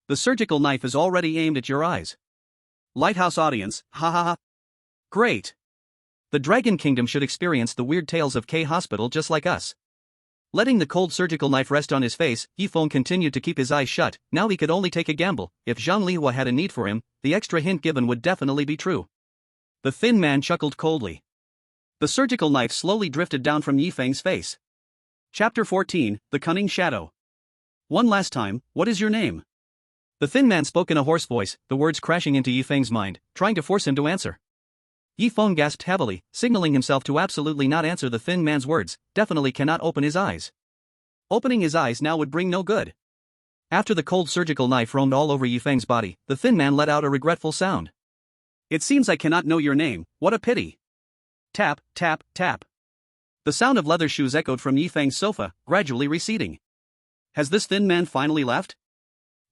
S1: The surgical knife is already aimed at your eyes. Lighthouse audience, ha ha ha. Great! The Dragon Kingdom should experience the weird tales of K Hospital just like us. Letting the cold surgical knife rest on his face, Feng continued to keep his eyes shut. Now he could only take a gamble. If Zhang Lihua had a need for him, the extra hint given would definitely be true. The thin man chuckled coldly. The surgical knife slowly drifted down from Feng's face. Chapter 14, The Cunning Shadow. One last time, what is your name? The thin man spoke in a hoarse voice, the words crashing into Feng's mind, trying to force him to answer. Feng gasped heavily, signaling himself to absolutely not answer the thin man's words, definitely cannot open his eyes. Opening his eyes now would bring no good. After the cold surgical knife roamed all over Feng's body, the thin man let out a regretful sound. It seems I cannot know your name, what a pity. Tap, tap, tap. The sound of leather shoes echoed from Feng's sofa, gradually receding. Has this thin man finally left?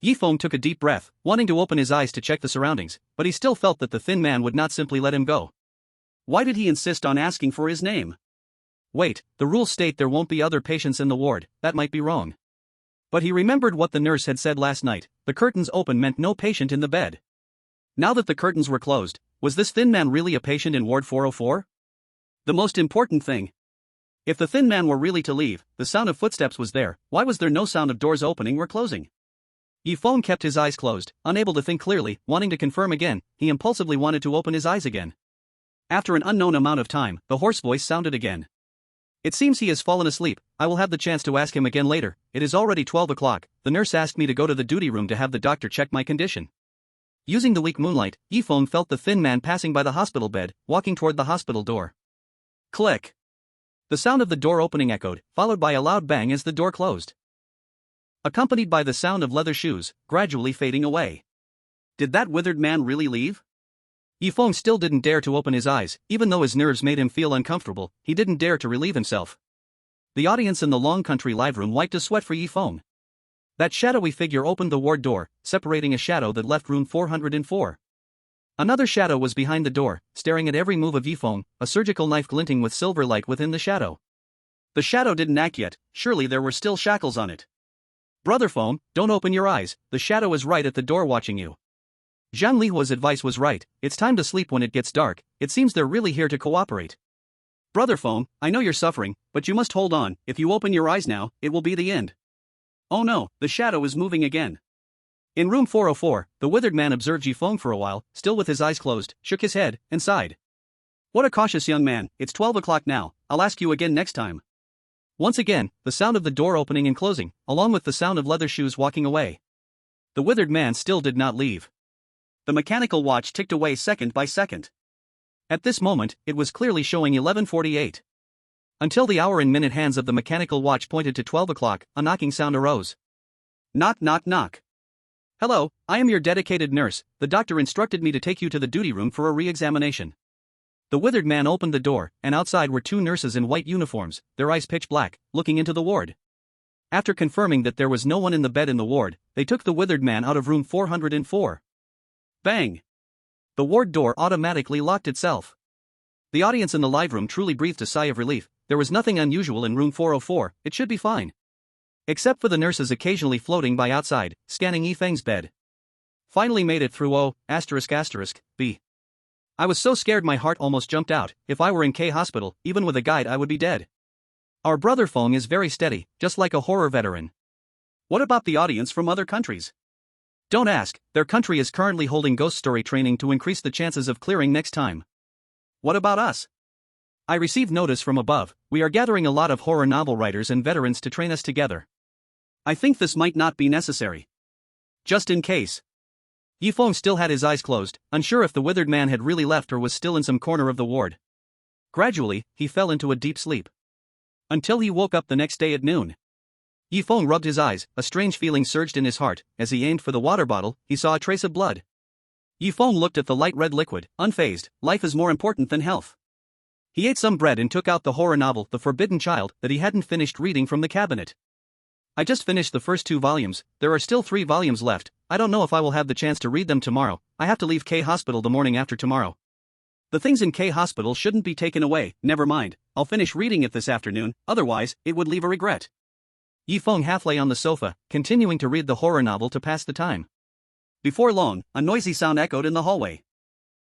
S1: Feng took a deep breath, wanting to open his eyes to check the surroundings, but he still felt that the thin man would not simply let him go. Why did he insist on asking for his name? Wait, the rules state there won't be other patients in the ward, that might be wrong. But he remembered what the nurse had said last night, the curtains open meant no patient in the bed. Now that the curtains were closed, was this thin man really a patient in Ward 404? The most important thing. If the thin man were really to leave, the sound of footsteps was there, why was there no sound of doors opening or closing? Feng kept his eyes closed, unable to think clearly, wanting to confirm again, he impulsively wanted to open his eyes again. After an unknown amount of time, the hoarse voice sounded again. It seems he has fallen asleep, I will have the chance to ask him again later, it is already 12 o'clock, the nurse asked me to go to the duty room to have the doctor check my condition. Using the weak moonlight, Feng felt the thin man passing by the hospital bed, walking toward the hospital door. Click! The sound of the door opening echoed, followed by a loud bang as the door closed. Accompanied by the sound of leather shoes, gradually fading away. Did that withered man really leave? Feng still didn't dare to open his eyes, even though his nerves made him feel uncomfortable, he didn't dare to relieve himself. The audience in the Long Country live room wiped a sweat for Feng. That shadowy figure opened the ward door, separating a shadow that left room 404. Another shadow was behind the door, staring at every move of Feng, a surgical knife glinting with silver light within the shadow. The shadow didn't act yet, surely there were still shackles on it. Brother Feng, don't open your eyes, the shadow is right at the door watching you. Zhang Lihua's advice was right, it's time to sleep when it gets dark, it seems they're really here to cooperate. Brother Feng, I know you're suffering, but you must hold on, if you open your eyes now, it will be the end. Oh no, the shadow is moving again. In room 404, the withered man observed Feng for a while, still with his eyes closed, shook his head, and sighed. What a cautious young man, it's 12 o'clock now, I'll ask you again next time. Once again, the sound of the door opening and closing, along with the sound of leather shoes walking away. The withered man still did not leave. The mechanical watch ticked away second by second. At this moment, it was clearly showing 11:48. Until the hour and minute hands of the mechanical watch pointed to 12 o'clock, a knocking sound arose. Knock knock knock. Hello, I am your dedicated nurse, the doctor instructed me to take you to the duty room for a re-examination. The withered man opened the door, and outside were two nurses in white uniforms, their eyes pitch black, looking into the ward. After confirming that there was no one in the bed in the ward, they took the withered man out of room 404. Bang! The ward door automatically locked itself. The audience in the live room truly breathed a sigh of relief, there was nothing unusual in room 404, it should be fine. Except for the nurses occasionally floating by outside, scanning Feng's bed. Finally made it through O, ***, B. I was so scared my heart almost jumped out. If I were in K hospital, even with a guide I would be dead. Our brother Feng is very steady, just like a horror veteran. What about the audience from other countries? Don't ask, their country is currently holding ghost story training to increase the chances of clearing next time. What about us? I received notice from above, we are gathering a lot of horror novel writers and veterans to train us together. I think this might not be necessary. Just in case. Yifeng still had his eyes closed, unsure if the withered man had really left or was still in some corner of the ward. Gradually, he fell into a deep sleep. Until he woke up the next day at noon. Yifeng rubbed his eyes, a strange feeling surged in his heart. As he aimed for the water bottle, he saw a trace of blood. Yifeng looked at the light red liquid, unfazed. Life is more important than health. He ate some bread and took out the horror novel, The Forbidden Child, that he hadn't finished reading from the cabinet. I just finished the first 2 volumes, there are still 3 volumes left. I don't know if I will have the chance to read them tomorrow. I have to leave K Hospital the morning after tomorrow. The things in K Hospital shouldn't be taken away. Never mind, I'll finish reading it this afternoon, otherwise, it would leave a regret. Yifeng half lay on the sofa, continuing to read the horror novel to pass the time. Before long, a noisy sound echoed in the hallway.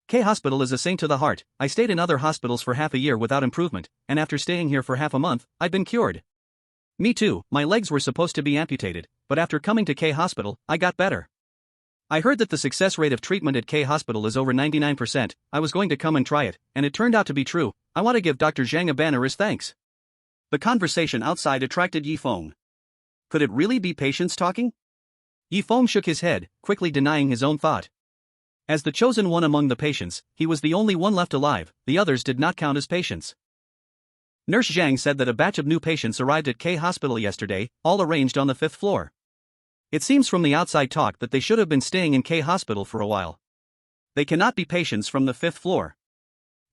S1: K Hospital is a saint to the heart. I stayed in other hospitals for half a year without improvement, and after staying here for half a month, I've been cured. Me too, my legs were supposed to be amputated, but after coming to K Hospital, I got better. I heard that the success rate of treatment at K Hospital is over 99%, I was going to come and try it, and it turned out to be true. I want to give Dr. Zhang a banner as thanks. The conversation outside attracted Yifeng. Could it really be patients talking? Yifeng shook his head, quickly denying his own thought. As the chosen one among the patients, he was the only one left alive, the others did not count as patients. Nurse Zhang said that a batch of new patients arrived at K Hospital yesterday, all arranged on the 5th floor. It seems from the outside talk that they should have been staying in K Hospital for a while. They cannot be patients from the 5th floor.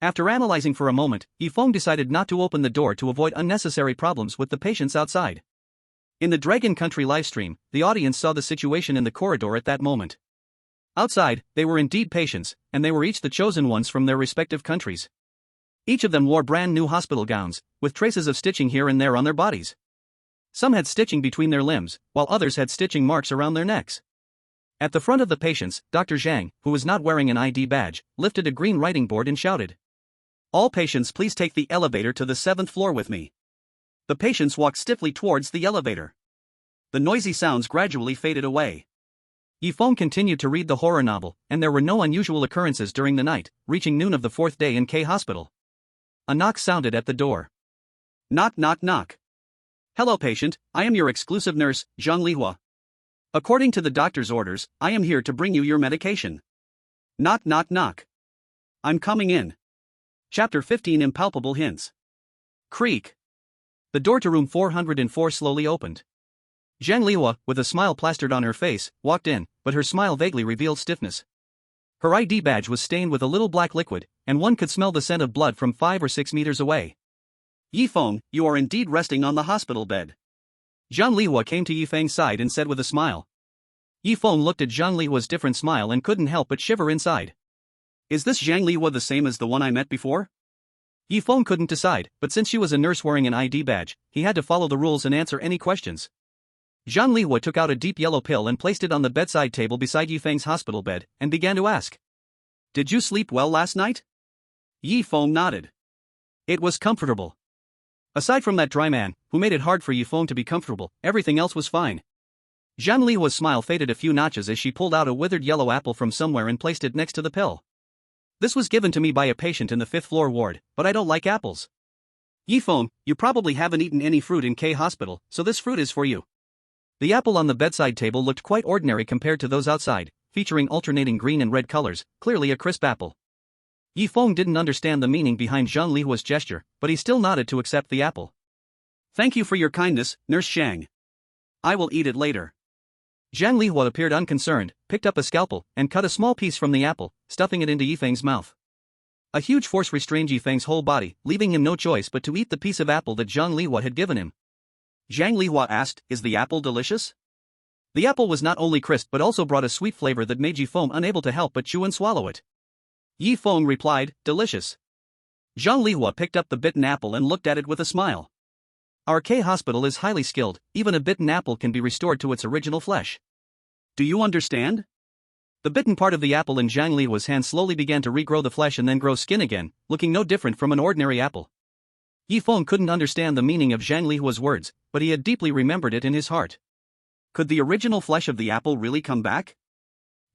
S1: After analyzing for a moment, Yifeng decided not to open the door to avoid unnecessary problems with the patients outside. In the Dragon Country livestream, the audience saw the situation in the corridor at that moment. Outside, they were indeed patients, and they were each the chosen ones from their respective countries. Each of them wore brand new hospital gowns, with traces of stitching here and there on their bodies. Some had stitching between their limbs, while others had stitching marks around their necks. At the front of the patients, Dr. Zhang, who was not wearing an ID badge, lifted a green writing board and shouted, "All patients please take the elevator to the 7th floor with me." The patients walked stiffly towards the elevator. The noisy sounds gradually faded away. Yifeng continued to read the horror novel, and there were no unusual occurrences during the night, reaching noon of the 4th day in K Hospital. A knock sounded at the door. Knock knock knock. Hello patient, I am your exclusive nurse, Zhang Lihua. According to the doctor's orders, I am here to bring you your medication. Knock knock knock. I'm coming in. Chapter 15 Impalpable Hints. Creak. The door to room 404 slowly opened. Zhang Lihua, with a smile plastered on her face, walked in, but her smile vaguely revealed stiffness. Her ID badge was stained with a little black liquid, and one could smell the scent of blood from 5 or 6 meters away. Yifeng, you are indeed resting on the hospital bed. Zhang Lihua came to Yifeng's side and said with a smile. Yifeng looked at Zhang Lihua's different smile and couldn't help but shiver inside. Is this Zhang Lihua the same as the one I met before? Yifeng couldn't decide, but since she was a nurse wearing an ID badge, he had to follow the rules and answer any questions. Zhang Lihua took out a deep yellow pill and placed it on the bedside table beside Yifeng's hospital bed, and began to ask. Did you sleep well last night? Yifeng nodded. It was comfortable. Aside from that dry man, who made it hard for Yifeng to be comfortable, everything else was fine. Zhang Lihua's smile faded a few notches as she pulled out a withered yellow apple from somewhere and placed it next to the pill. This was given to me by a patient in the 5th floor ward, but I don't like apples. Yifeng, you probably haven't eaten any fruit in K Hospital, so this fruit is for you. The apple on the bedside table looked quite ordinary compared to those outside, featuring alternating green and red colors, clearly a crisp apple. Yifeng didn't understand the meaning behind Zhang Lihua's gesture, but he still nodded to accept the apple. Thank you for your kindness, Nurse Zhang. I will eat it later. Zhang Lihua appeared unconcerned, picked up a scalpel, and cut a small piece from the apple, stuffing it into Yifeng's mouth. A huge force restrained Yifeng's whole body, leaving him no choice but to eat the piece of apple that Zhang Lihua had given him. Zhang Lihua asked, is the apple delicious? The apple was not only crisp but also brought a sweet flavor that made Yifeng unable to help but chew and swallow it. Yifeng replied, delicious. Zhang Lihua picked up the bitten apple and looked at it with a smile. Our K hospital is highly skilled, even a bitten apple can be restored to its original flesh. Do you understand? The bitten part of the apple in Zhang Lihua's hand slowly began to regrow the flesh and then grow skin again, looking no different from an ordinary apple. Yi Feng couldn't understand the meaning of Zhang Lihua's words, but he had deeply remembered it in his heart. Could the original flesh of the apple really come back?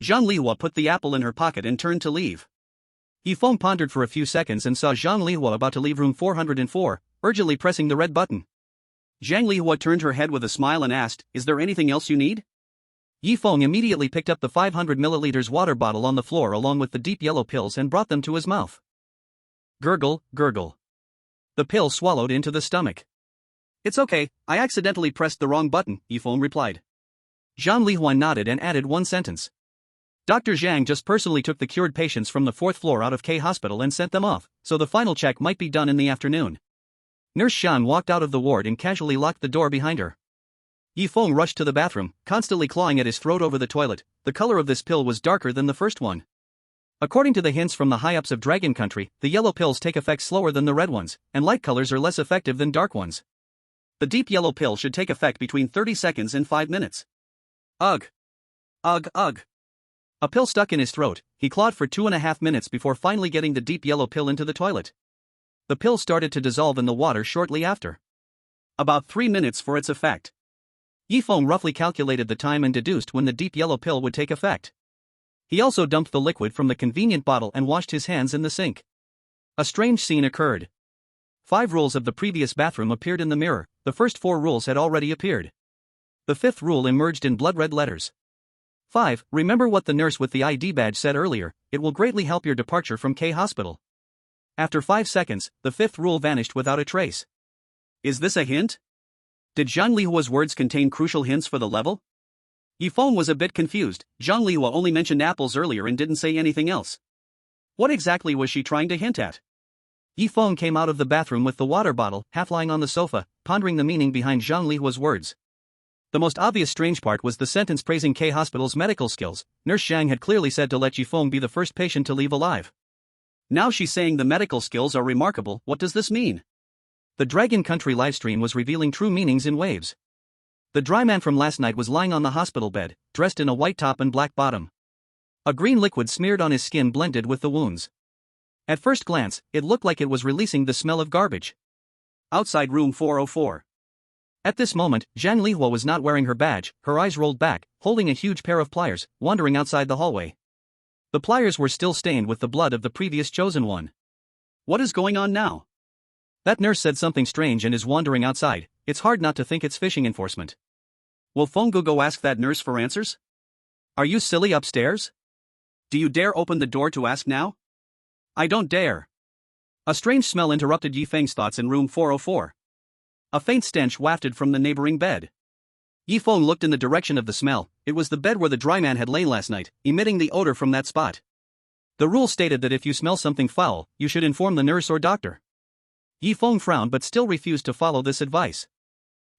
S1: Zhang Lihua put the apple in her pocket and turned to leave. Yi Feng pondered for a few seconds and saw Zhang Lihua about to leave room 404, urgently pressing the red button. Zhang Lihua turned her head with a smile and asked, "Is there anything else you need?" Yi Feng immediately picked up the 500 milliliters water bottle on the floor along with the deep yellow pills and brought them to his mouth. Gurgle, gurgle. The pill swallowed into the stomach. "It's okay, I accidentally pressed the wrong button," Yi Feng replied. Zhang Lihua nodded and added one sentence. Dr. Zhang just personally took the cured patients from the 4th floor out of K Hospital and sent them off, so the final check might be done in the afternoon. Nurse Shan walked out of the ward and casually locked the door behind her. Yi Feng rushed to the bathroom, constantly clawing at his throat over the toilet. The color of this pill was darker than the first one. According to the hints from the high-ups of Dragon Country, the yellow pills take effect slower than the red ones, and light colors are less effective than dark ones. The deep yellow pill should take effect between 30 seconds and 5 minutes. Ugh. Ugh, ugh. A pill stuck in his throat. He clawed for 2.5 minutes before finally getting the deep yellow pill into the toilet. The pill started to dissolve in the water shortly after. About 3 minutes for its effect. Yi Feng roughly calculated the time and deduced when the deep yellow pill would take effect. He also dumped the liquid from the convenient bottle and washed his hands in the sink. A strange scene occurred. 5 rules of the previous bathroom appeared in the mirror. The first 4 rules had already appeared. The 5th rule emerged in blood-red letters. 5. Remember what the nurse with the ID badge said earlier, it will greatly help your departure from K Hospital. After 5 seconds, the 5th rule vanished without a trace. Is this a hint? Did Zhang Lihua's words contain crucial hints for the level? Yi Feng was a bit confused. Zhang Lihua only mentioned apples earlier and didn't say anything else. What exactly was she trying to hint at? Yi Feng came out of the bathroom with the water bottle, half lying on the sofa, pondering the meaning behind Zhang Lihua's words. The most obvious strange part was the sentence praising K Hospital's medical skills. Nurse Zhang had clearly said to let Yi Feng be the first patient to leave alive. Now she's saying the medical skills are remarkable. What does this mean? The Dragon Country livestream was revealing true meanings in waves. The dry man from last night was lying on the hospital bed, dressed in a white top and black bottom. A green liquid smeared on his skin blended with the wounds. At first glance, it looked like it was releasing the smell of garbage. Outside room 404. At this moment, Zhang Lihua was not wearing her badge, her eyes rolled back, holding a huge pair of pliers, wandering outside the hallway. The pliers were still stained with the blood of the previous chosen one. What is going on now? That nurse said something strange and is wandering outside. It's hard not to think it's fishing enforcement. Will Feng go ask that nurse for answers? Are you silly upstairs? Do you dare open the door to ask now? I don't dare. A strange smell interrupted Yi Feng's thoughts in room 404. A faint stench wafted from the neighboring bed. Yi Feng looked in the direction of the smell. It was the bed where the dry man had lain last night, emitting the odor from that spot. The rule stated that if you smell something foul, you should inform the nurse or doctor. Yi Feng frowned but still refused to follow this advice.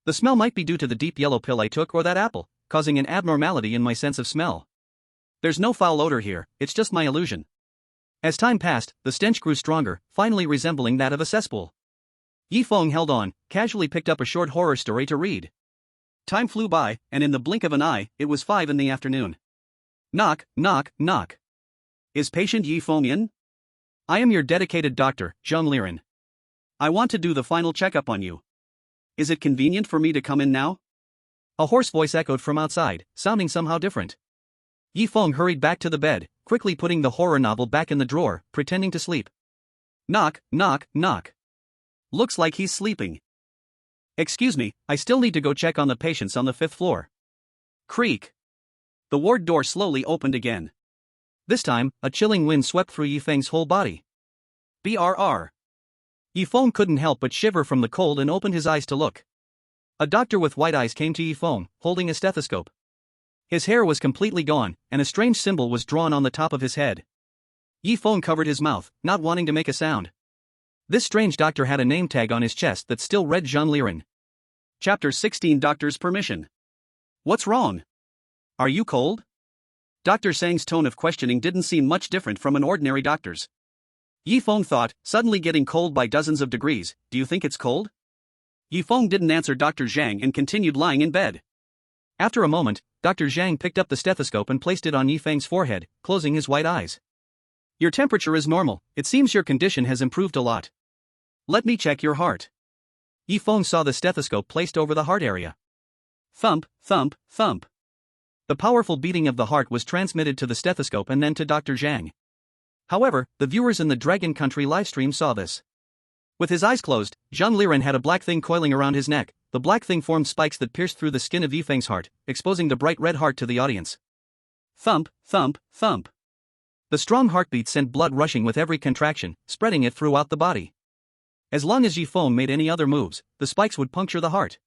S1: The smell might be due to the deep yellow pill I took or that apple, causing an abnormality in my sense of smell. There's no foul odor here, it's just my illusion. As time passed, the stench grew stronger, finally resembling that of a cesspool. Yi Feng held on, casually picked up a short horror story to read. Time flew by, and in the blink of an eye, it was 5 in the afternoon. Knock, knock, knock. Is patient Yi Feng in? I am your dedicated doctor, Zhang Liren. I want to do the final checkup on you. Is it convenient for me to come in now? A hoarse voice echoed from outside, sounding somehow different. Yi Feng hurried back to the bed, quickly putting the horror novel back in the drawer, pretending to sleep. Knock, knock, knock. Looks like he's sleeping. Excuse me, I still need to go check on the patients on the 5th floor. Creak. The ward door slowly opened again. This time, a chilling wind swept through Yi Feng's whole body. BRR. Yi Feng couldn't help but shiver from the cold and opened his eyes to look. A doctor with white eyes came to Yi Feng, holding a stethoscope. His hair was completely gone, and a strange symbol was drawn on the top of his head. Yi Feng covered his mouth, not wanting to make a sound. This strange doctor had a name tag on his chest that still read Zhang Liren. Chapter 16 Doctor's Permission. What's wrong? Are you cold? Dr. Sang's tone of questioning didn't seem much different from an ordinary doctor's. Yi Feng thought, suddenly getting cold by dozens of degrees, do you think it's cold? Yi Feng didn't answer Dr. Zhang and continued lying in bed. After a moment, Dr. Zhang picked up the stethoscope and placed it on Yi Feng's forehead, closing his white eyes. Your temperature is normal, it seems your condition has improved a lot. Let me check your heart. Yi Feng saw the stethoscope placed over the heart area. Thump, thump, thump. The powerful beating of the heart was transmitted to the stethoscope and then to Dr. Zhang. However, the viewers in the Dragon Country livestream saw this. With his eyes closed, Zhang Liren had a black thing coiling around his neck. The black thing formed spikes that pierced through the skin of Yifeng's heart, exposing the bright red heart to the audience. Thump, thump, thump. The strong heartbeat sent blood rushing with every contraction, spreading it throughout the body. As long as Yifeng made any other moves, the spikes would puncture the heart.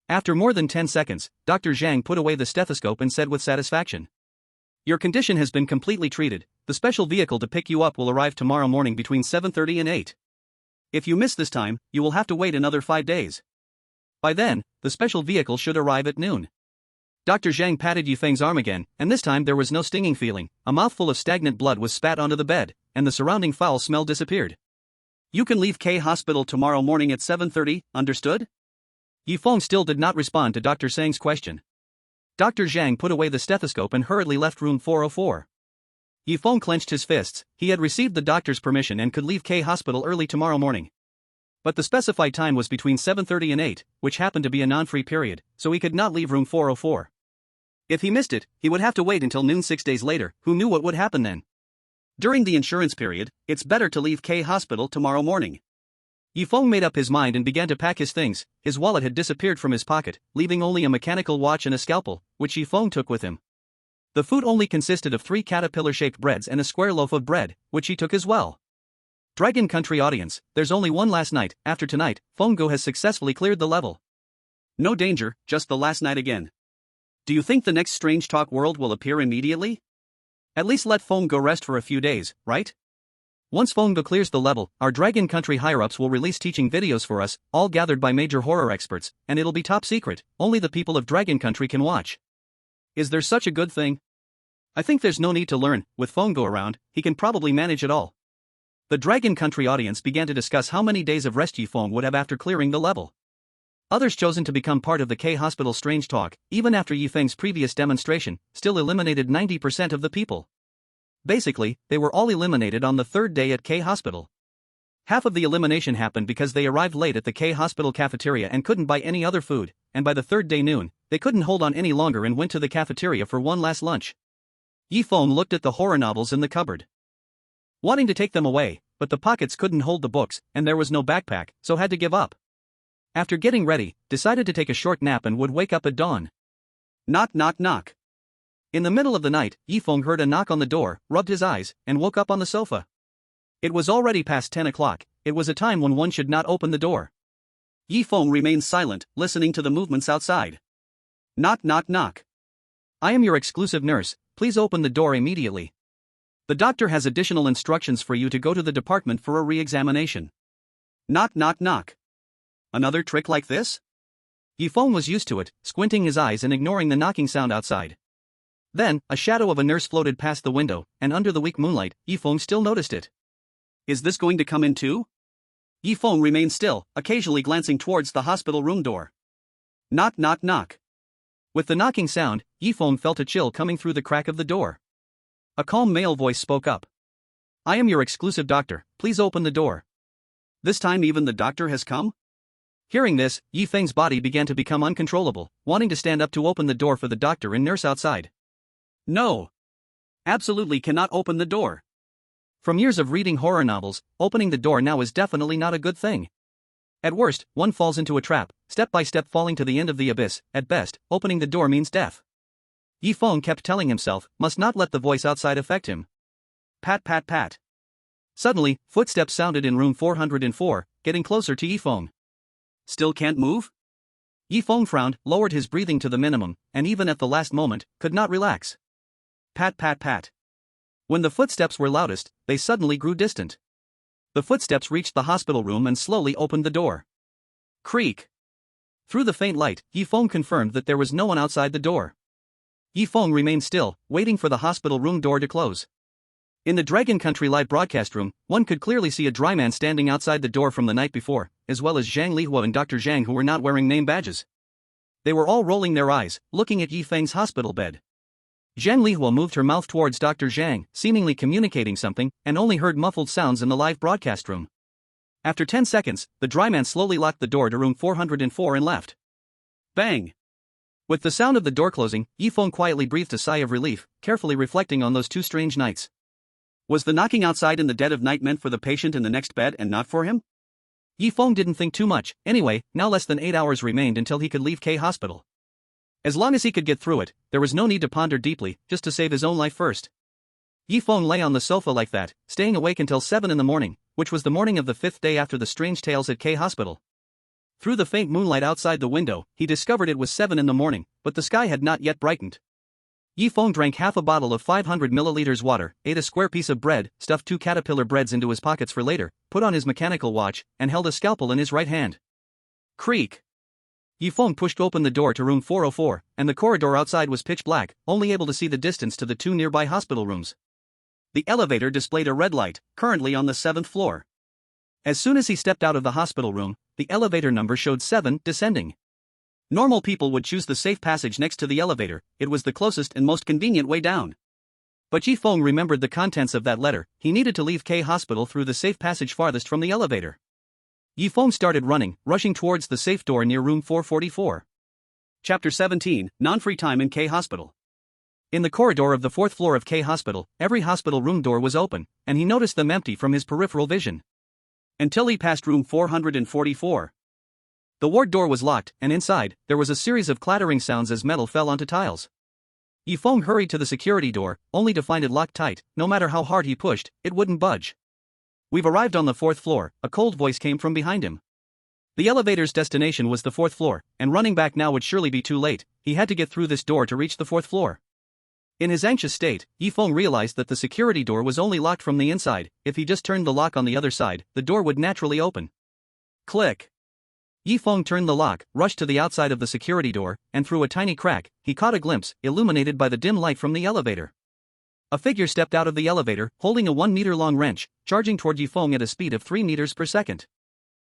S1: After more than 10 seconds, Dr. Zhang put away the stethoscope and said with satisfaction. Your condition has been completely treated. The special vehicle to pick you up will arrive tomorrow morning between 7:30 and 8. If you miss this time, you will have to wait another 5 days. By then, the special vehicle should arrive at noon. Dr. Zhang patted Yifeng's arm again, and this time there was no stinging feeling. A mouthful of stagnant blood was spat onto the bed, and the surrounding foul smell disappeared. You can leave K Hospital tomorrow morning at 7:30, understood? Yifeng still did not respond to Dr. Zhang's question. Dr. Zhang put away the stethoscope and hurriedly left room 404. Yifeng clenched his fists. He had received the doctor's permission and could leave K Hospital early tomorrow morning. But the specified time was between 7:30 and 8, which happened to be a non-free period, so he could not leave room 404. If he missed it, he would have to wait until noon 6 days later. Who knew what would happen then? During the insurance period, it's better to leave K Hospital tomorrow morning. Yifeng made up his mind and began to pack his things. His wallet had disappeared from his pocket, leaving only a mechanical watch and a scalpel, which Yifeng took with him. The food only consisted of 3 caterpillar-shaped breads and a square loaf of bread, which he took as well. Dragon Country audience, there's only one last night. After tonight, Feng has successfully cleared the level. No danger, just the last night again. Do you think the next Strange Talk world will appear immediately? At least let Feng rest for a few days, right? Once Feng clears the level, our Dragon Country higher-ups will release teaching videos for us, all gathered by major horror experts, and it'll be top secret. Only the people of Dragon Country can watch. Is there such a good thing? I think there's no need to learn. With Feng around, he can probably manage it all. The Dragon Country audience began to discuss how many days of rest Yifeng would have after clearing the level. Others chosen to become part of the K Hospital Strange Talk, even after Yifeng's previous demonstration, still eliminated 90% of the people. Basically, they were all eliminated on the 3rd day at K Hospital. Half of the elimination happened because they arrived late at the K Hospital cafeteria and couldn't buy any other food, and by the 3rd day noon, they couldn't hold on any longer and went to the cafeteria for one last lunch. Yifeng looked at the horror novels in the cupboard, wanting to take them away, but the pockets couldn't hold the books, and there was no backpack, so had to give up. After getting ready, decided to take a short nap and would wake up at dawn. Knock knock knock. In the middle of the night, Yifeng heard a knock on the door, rubbed his eyes, and woke up on the sofa. It was already past 10 o'clock, it was a time when one should not open the door. Yifeng remained silent, listening to the movements outside. Knock knock knock. I am your exclusive nurse, please open the door immediately. The doctor has additional instructions for you to go to the department for a re-examination. Knock knock knock. Another trick like this? Yifeng was used to it, squinting his eyes and ignoring the knocking sound outside. Then, a shadow of a nurse floated past the window, and under the weak moonlight, Yifeng still noticed it. Is this going to come in too? Yifeng remained still, occasionally glancing towards the hospital room door. Knock knock knock. With the knocking sound, Yifeng felt a chill coming through the crack of the door. A calm male voice spoke up. I am your exclusive doctor, please open the door. This time even the doctor has come? Hearing this, Yifeng's body began to become uncontrollable, wanting to stand up to open the door for the doctor and nurse outside. No. Absolutely cannot open the door. From years of reading horror novels, opening the door now is definitely not a good thing. At worst, one falls into a trap, step by step falling to the end of the abyss. At best, opening the door means death. Yifeng kept telling himself, must not let the voice outside affect him. Pat pat pat. Suddenly, footsteps sounded in room 404, getting closer to Yifeng. Still can't move? Yifeng frowned, lowered his breathing to the minimum, and even at the last moment, could not relax. Pat pat pat. When the footsteps were loudest, they suddenly grew distant. The footsteps reached the hospital room and slowly opened the door. Creak. Through the faint light, Yifeng confirmed that there was no one outside the door. Yifeng remained still, waiting for the hospital room door to close. In the Dragon Country live broadcast room, one could clearly see a dry man standing outside the door from the night before, as well as Zhang Lihua and Dr. Zhang who were not wearing name badges. They were all rolling their eyes, looking at Yi Feng's hospital bed. Zhang Lihua moved her mouth towards Dr. Zhang, seemingly communicating something, and only heard muffled sounds in the live broadcast room. After 10 seconds, the dry man slowly locked the door to room 404 and left. Bang! With the sound of the door closing, Yi Feng quietly breathed a sigh of relief, carefully reflecting on those 2 strange nights. Was the knocking outside in the dead of night meant for the patient in the next bed and not for him? Yi Feng didn't think too much. Anyway, now less than 8 hours remained until he could leave K Hospital. As long as he could get through it, there was no need to ponder deeply, just to save his own life first. Yi Feng lay on the sofa like that, staying awake until 7 in the morning, which was the morning of the 5th day after the strange tales at K Hospital. Through the faint moonlight outside the window, he discovered it was 7 in the morning, but the sky had not yet brightened. Yi Feng drank half a bottle of 500 milliliters water, ate a square piece of bread, stuffed 2 caterpillar breads into his pockets for later, put on his mechanical watch, and held a scalpel in his right hand. Creak! Yi Feng pushed open the door to room 404, and the corridor outside was pitch black, only able to see the distance to the 2 nearby hospital rooms. The elevator displayed a red light, currently on the 7th floor. As soon as he stepped out of the hospital room, the elevator number showed 7, descending. Normal people would choose the safe passage next to the elevator, it was the closest and most convenient way down. But Yi Feng remembered the contents of that letter, he needed to leave K Hospital through the safe passage farthest from the elevator. Yi Feng started running, rushing towards the safe door near room 444. Chapter 17, Non-Free Time in K Hospital. In the corridor of the 4th floor of K Hospital, every hospital room door was open, and he noticed them empty from his peripheral vision. Until he passed room 444. The ward door was locked, and inside, there was a series of clattering sounds as metal fell onto tiles. Yi Feng hurried to the security door, only to find it locked tight. No matter how hard he pushed, it wouldn't budge. We've arrived on the 4th floor, a cold voice came from behind him. The elevator's destination was the 4th floor, and running back now would surely be too late. He had to get through this door to reach the 4th floor. In his anxious state, Yi Feng realized that the security door was only locked from the inside. If he just turned the lock on the other side, the door would naturally open. Click. Yi Feng turned the lock, rushed to the outside of the security door, and through a tiny crack, he caught a glimpse, illuminated by the dim light from the elevator. A figure stepped out of the elevator, holding a 1-meter-long wrench, charging toward Yi Feng at a speed of 3 meters per second.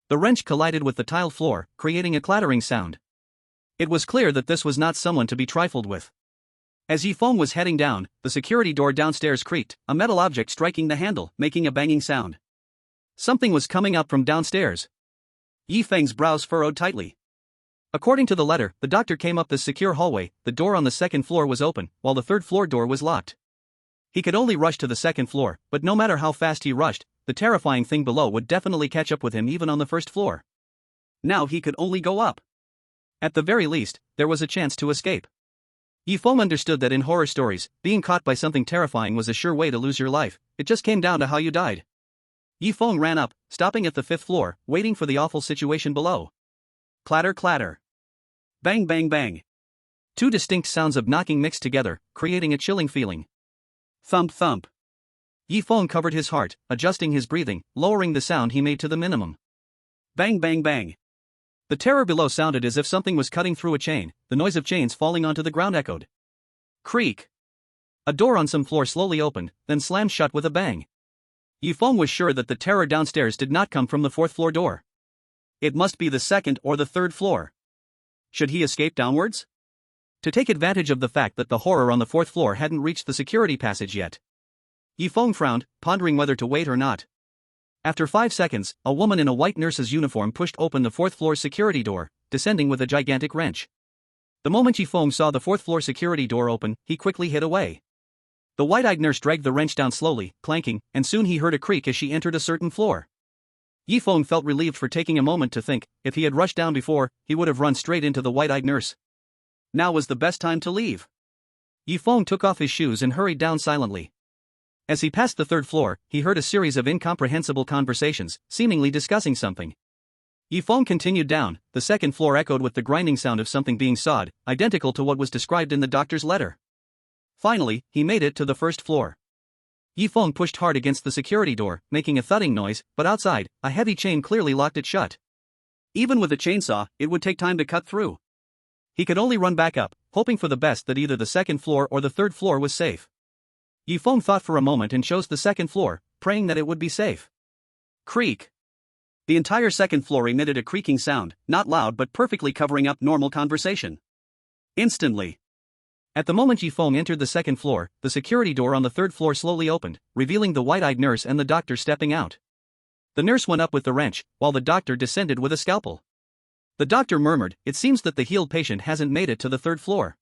S1: The wrench collided with the tile floor, creating a clattering sound. It was clear that this was not someone to be trifled with. As Yi Feng was heading down, the security door downstairs creaked, a metal object striking the handle, making a banging sound. Something was coming up from downstairs. Yi Feng's brows furrowed tightly. According to the letter, the doctor came up this secure hallway. The door on the 2nd floor was open, while the 3rd floor door was locked. He could only rush to the 2nd floor, but no matter how fast he rushed, the terrifying thing below would definitely catch up with him even on the 1st floor. Now he could only go up. At the very least, there was a chance to escape. Yi Feng understood that in horror stories, being caught by something terrifying was a sure way to lose your life. It just came down to how you died. Yi Feng ran up, stopping at the 5th floor, waiting for the awful situation below. Clatter clatter. Bang bang bang. 2 distinct sounds of knocking mixed together, creating a chilling feeling. Thump thump. Yi Feng covered his heart, adjusting his breathing, lowering the sound he made to the minimum. Bang bang bang. The terror below sounded as if something was cutting through a chain. The noise of chains falling onto the ground echoed. Creak. A door on some floor slowly opened, then slammed shut with a bang. Yi Feng was sure that the terror downstairs did not come from the 4th floor door. It must be the 2nd or the 3rd floor. Should he escape downwards? To take advantage of the fact that the horror on the 4th floor hadn't reached the security passage yet. Yi Feng frowned, pondering whether to wait or not. After 5 seconds, a woman in a white nurse's uniform pushed open the 4th floor security door, descending with a gigantic wrench. The moment Yi Feng saw the 4th floor security door open, he quickly hid away. The white-eyed nurse dragged the wrench down slowly, clanking, and soon he heard a creak as she entered a certain floor. Yi Feng felt relieved for taking a moment to think. If he had rushed down before, he would have run straight into the white-eyed nurse. Now was the best time to leave. Yi Feng took off his shoes and hurried down silently. As he passed the 3rd floor, he heard a series of incomprehensible conversations, seemingly discussing something. Yi Feng continued down. The 2nd floor echoed with the grinding sound of something being sawed, identical to what was described in the doctor's letter. Finally, he made it to the 1st floor. Yi Feng pushed hard against the security door, making a thudding noise, but outside, a heavy chain clearly locked it shut. Even with a chainsaw, it would take time to cut through. He could only run back up, hoping for the best that either the 2nd floor or the 3rd floor was safe. Yi Feng thought for a moment and chose the 2nd floor, praying that it would be safe. Creak. The entire second floor emitted a creaking sound, not loud but perfectly covering up normal conversation. Instantly. At the moment Feng entered the second floor, the security door on the third floor slowly opened, revealing the white-eyed nurse and the doctor stepping out. The nurse went up with the wrench, while the doctor descended with a scalpel. The doctor murmured, "It seems that the healed patient hasn't made it to the third floor."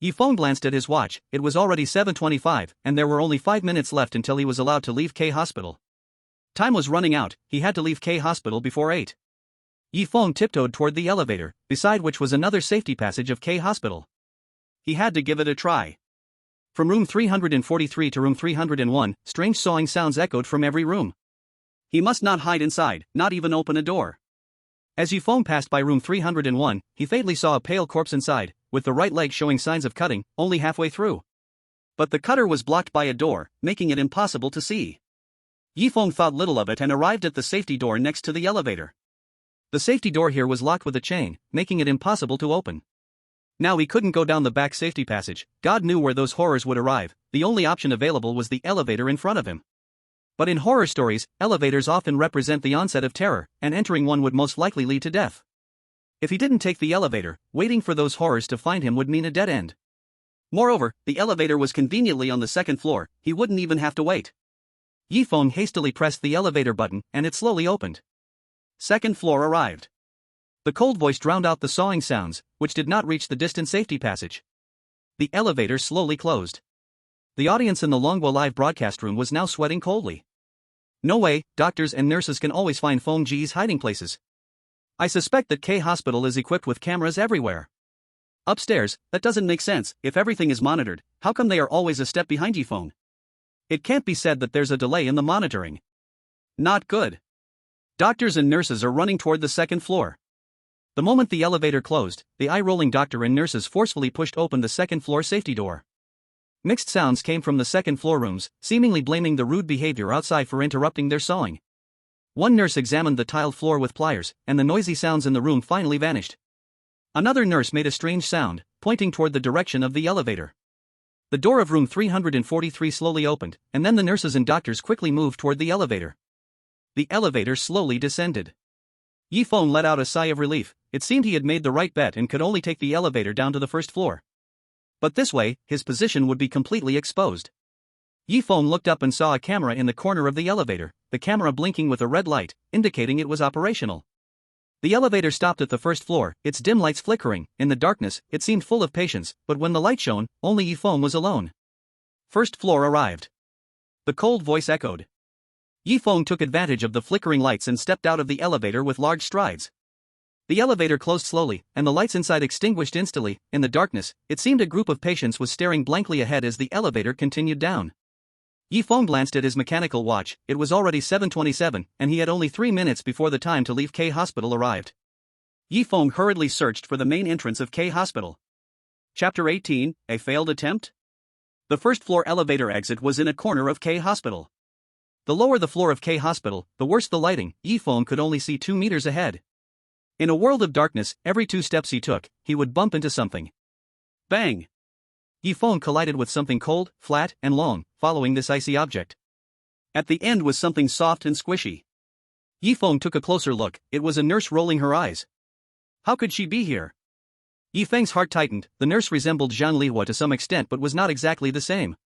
S1: Feng glanced at his watch. It was already 7:25, and there were only 5 minutes left until he was allowed to leave K Hospital. Time was running out, he had to leave K Hospital before 8. Feng tiptoed toward the elevator, beside which was another safety passage of K Hospital. He had to give it a try. From room 343 to room 301, strange sawing sounds echoed from every room. He must not hide inside, not even open a door. As Feng passed by room 301, he fatally saw a pale corpse inside, with the right leg showing signs of cutting, only halfway through. But the cutter was blocked by a door, making it impossible to see. Feng thought little of it and arrived at the safety door next to the elevator. The safety door here was locked with a chain, making it impossible to open. Now he couldn't go down the back safety passage. God knew where those horrors would arrive. The only option available was the elevator in front of him. But in horror stories, elevators often represent the onset of terror, and entering one would most likely lead to death. If he didn't take the elevator, waiting for those horrors to find him would mean a dead end. Moreover, the elevator was conveniently on the second floor, he wouldn't even have to wait. Feng hastily pressed the elevator button, and it slowly opened. Second floor arrived. The cold voice drowned out the sawing sounds, which did not reach the distant safety passage. The elevator slowly closed. The audience in the Longwa live broadcast room was now sweating coldly. No way, doctors and nurses can always find Feng Ji's hiding places. I suspect that K Hospital is equipped with cameras everywhere. Upstairs, that doesn't make sense. If everything is monitored, how come they are always a step behind Feng? It can't be said that there's a delay in the monitoring. Not good. Doctors and nurses are running toward the second floor. The moment the elevator closed, the eye-rolling doctor and nurses forcefully pushed open the second floor safety door. Mixed sounds came from the second floor rooms, seemingly blaming the rude behavior outside for interrupting their sawing. One nurse examined the tiled floor with pliers, and the noisy sounds in the room finally vanished. Another nurse made a strange sound, pointing toward the direction of the elevator. The door of room 343 slowly opened, and then the nurses and doctors quickly moved toward the elevator. The elevator slowly descended. Feng let out a sigh of relief. It seemed he had made the right bet and could only take the elevator down to the first floor. But this way, his position would be completely exposed. Feng looked up and saw a camera in the corner of the elevator, the camera blinking with a red light, indicating it was operational. The elevator stopped at the first floor, its dim lights flickering. In the darkness, it seemed full of patients, but when the light shone, only Feng was alone. First floor arrived. The cold voice echoed. Feng took advantage of the flickering lights and stepped out of the elevator with large strides. The elevator closed slowly, and the lights inside extinguished instantly. In the darkness, it seemed a group of patients was staring blankly ahead as the elevator continued down. Feng glanced at his mechanical watch. It was already 7:27, and he had only 3 minutes before the time to leave K Hospital arrived. Feng hurriedly searched for the main entrance of K Hospital. Chapter 18, A Failed Attempt? The first floor elevator exit was in a corner of K Hospital. The lower the floor of K Hospital, the worse the lighting. Feng could only see 2 meters ahead. In a world of darkness, every 2 steps he took, he would bump into something. Bang! Feng collided with something cold, flat, and long, following this icy object. At the end was something soft and squishy. Feng took a closer look. It was a nurse rolling her eyes. How could she be here? Feng's heart tightened. The nurse resembled Zhang Lihua to some extent but was not exactly the same.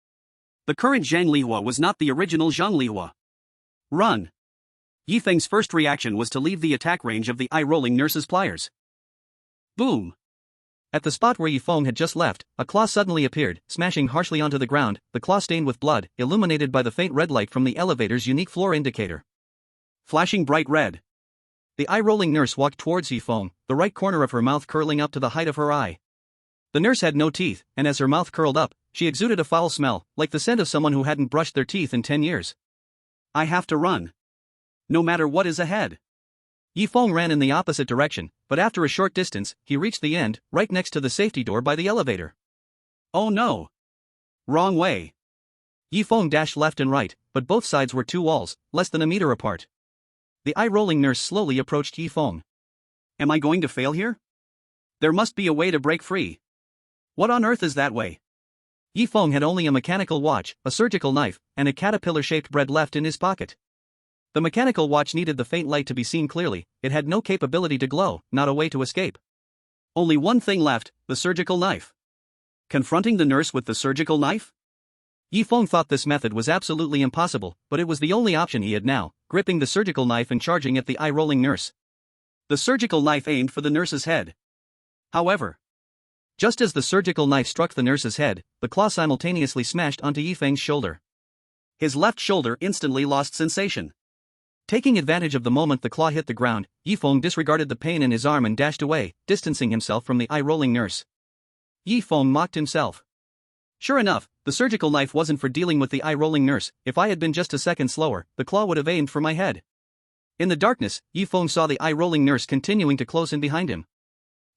S1: The current Zhang Lihua was not the original Zhang Lihua. Run! Feng's first reaction was to leave the attack range of the eye-rolling nurse's pliers. Boom! At the spot where Feng had just left, a claw suddenly appeared, smashing harshly onto the ground, the claw stained with blood, illuminated by the faint red light from the elevator's unique floor indicator. Flashing bright red. The eye-rolling nurse walked towards Feng, the right corner of her mouth curling up to the height of her eye. The nurse had no teeth, and as her mouth curled up, she exuded a foul smell, like the scent of someone who hadn't brushed their teeth in 10 years. I have to run. No matter what is ahead. Feng ran in the opposite direction, but after a short distance, he reached the end, right next to the safety door by the elevator. Oh no! Wrong way. Feng dashed left and right, but both sides were 2 walls, less than a meter apart. The eye-rolling nurse slowly approached Feng. Am I going to fail here? There must be a way to break free. What on earth is that way? Feng had only a mechanical watch, a surgical knife, and a caterpillar-shaped bread left in his pocket. The mechanical watch needed the faint light to be seen clearly, it had no capability to glow, not a way to escape. Only one thing left, the surgical knife. Confronting the nurse with the surgical knife? Feng thought this method was absolutely impossible, but it was the only option he had now, gripping the surgical knife and charging at the eye-rolling nurse. The surgical knife aimed for the nurse's head. However, just as the surgical knife struck the nurse's head, the claw simultaneously smashed onto Feng's shoulder. His left shoulder instantly lost sensation. Taking advantage of the moment the claw hit the ground, Feng disregarded the pain in his arm and dashed away, distancing himself from the eye-rolling nurse. Feng mocked himself. Sure enough, the surgical knife wasn't for dealing with the eye-rolling nurse. If I had been just a second slower, the claw would have aimed for my head. In the darkness, Feng saw the eye-rolling nurse continuing to close in behind him.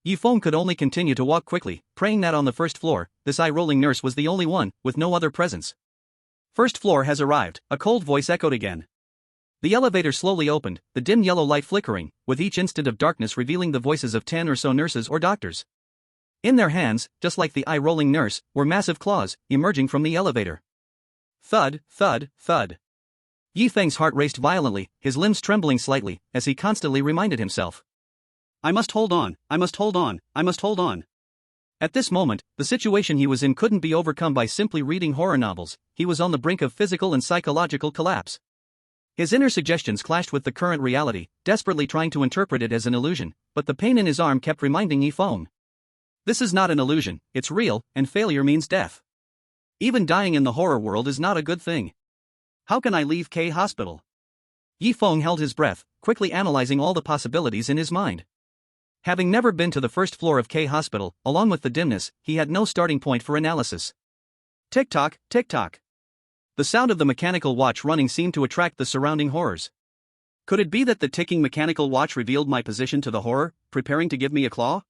S1: Feng could only continue to walk quickly, praying that on the first floor, this eye-rolling nurse was the only one, with no other presence. First floor has arrived, a cold voice echoed again. The elevator slowly opened, the dim yellow light flickering, with each instant of darkness revealing the voices of 10 or so nurses or doctors. In their hands, just like the eye-rolling nurse, were massive claws, emerging from the elevator. Thud, thud, thud. Feng's heart raced violently, his limbs trembling slightly, as he constantly reminded himself. I must hold on, I must hold on, I must hold on. At this moment, the situation he was in couldn't be overcome by simply reading horror novels, he was on the brink of physical and psychological collapse. His inner suggestions clashed with the current reality, desperately trying to interpret it as an illusion, but the pain in his arm kept reminding Feng. This is not an illusion, it's real, and failure means death. Even dying in the horror world is not a good thing. How can I leave K Hospital? Feng held his breath, quickly analyzing all the possibilities in his mind. Having never been to the first floor of K Hospital, along with the dimness, he had no starting point for analysis. Tick-tock, tick-tock. The sound of the mechanical watch running seemed to attract the surrounding horrors. Could it be that the ticking mechanical watch revealed my position to the horror, preparing to give me a claw?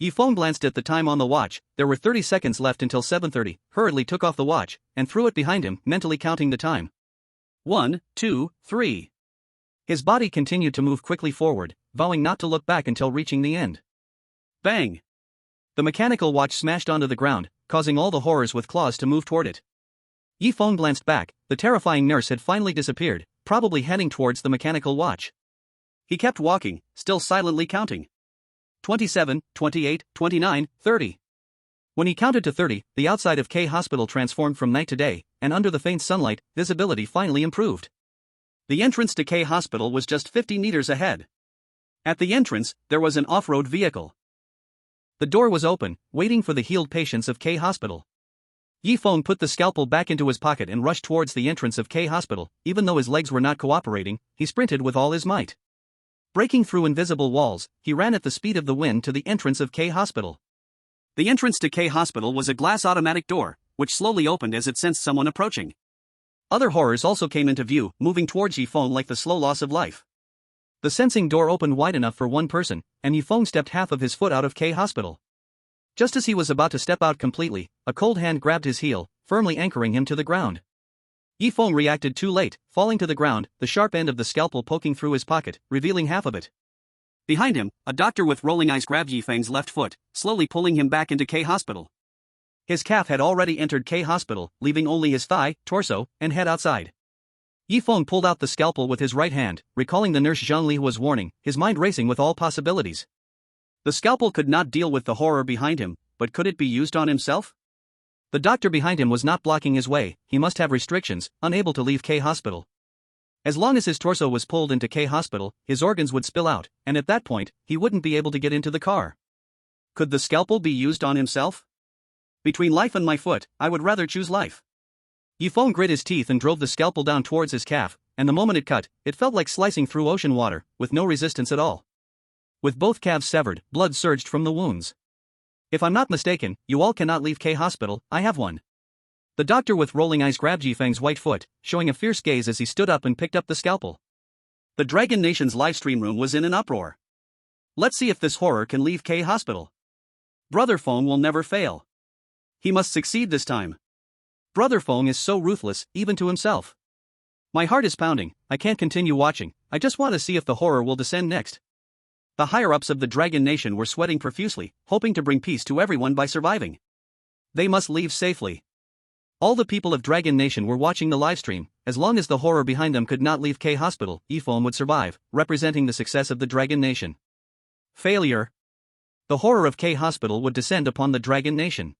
S1: Feng glanced at the time on the watch, there were 30 seconds left until 7:30, hurriedly took off the watch, and threw it behind him, mentally counting the time. 1, 2, 3. His body continued to move quickly forward, vowing not to look back until reaching the end. Bang! The mechanical watch smashed onto the ground, causing all the horrors with claws to move toward it. Feng glanced back, the terrifying nurse had finally disappeared, probably heading towards the mechanical watch. He kept walking, still silently counting. 27, 28, 29, 30. When he counted to 30, the outside of K Hospital transformed from night to day, and under the faint sunlight, visibility finally improved. The entrance to K Hospital was just 50 meters ahead. At the entrance, there was an off-road vehicle. The door was open, waiting for the healed patients of K Hospital. Feng put the scalpel back into his pocket and rushed towards the entrance of K Hospital. Even though his legs were not cooperating, he sprinted with all his might. Breaking through invisible walls, he ran at the speed of the wind to the entrance of K Hospital. The entrance to K Hospital was a glass automatic door, which slowly opened as it sensed someone approaching. Other horrors also came into view, moving towards Feng like the slow loss of life. The sensing door opened wide enough for one person, and Feng stepped half of his foot out of K Hospital. Just as he was about to step out completely, a cold hand grabbed his heel, firmly anchoring him to the ground. Feng reacted too late, falling to the ground, the sharp end of the scalpel poking through his pocket, revealing half of it. Behind him, a doctor with rolling eyes grabbed Feng's left foot, slowly pulling him back into K Hospital. His calf had already entered K Hospital, leaving only his thigh, torso, and head outside. Feng pulled out the scalpel with his right hand, recalling the nurse Zhangli was warning, his mind racing with all possibilities. The scalpel could not deal with the horror behind him, but could it be used on himself? The doctor behind him was not blocking his way, he must have restrictions, unable to leave K Hospital. As long as his torso was pulled into K Hospital, his organs would spill out, and at that point, he wouldn't be able to get into the car. Could the scalpel be used on himself? Between life and my foot, I would rather choose life. Feng grit his teeth and drove the scalpel down towards his calf, and the moment it cut, it felt like slicing through ocean water, with no resistance at all. With both calves severed, blood surged from the wounds. If I'm not mistaken, you all cannot leave K Hospital, I have one. The doctor with rolling eyes grabbed Feng's white foot, showing a fierce gaze as he stood up and picked up the scalpel. The Dragon Nation's livestream room was in an uproar. Let's see if this horror can leave K Hospital. Brother Feng will never fail. He must succeed this time. Brother Feng is so ruthless, even to himself. My heart is pounding, I can't continue watching, I just want to see if the horror will descend next. The higher-ups of the Dragon Nation were sweating profusely, hoping to bring peace to everyone by surviving. They must leave safely. All the people of Dragon Nation were watching the livestream. As long as the horror behind them could not leave K Hospital, Feng would survive, representing the success of the Dragon Nation. Failure. The horror of K Hospital would descend upon the Dragon Nation.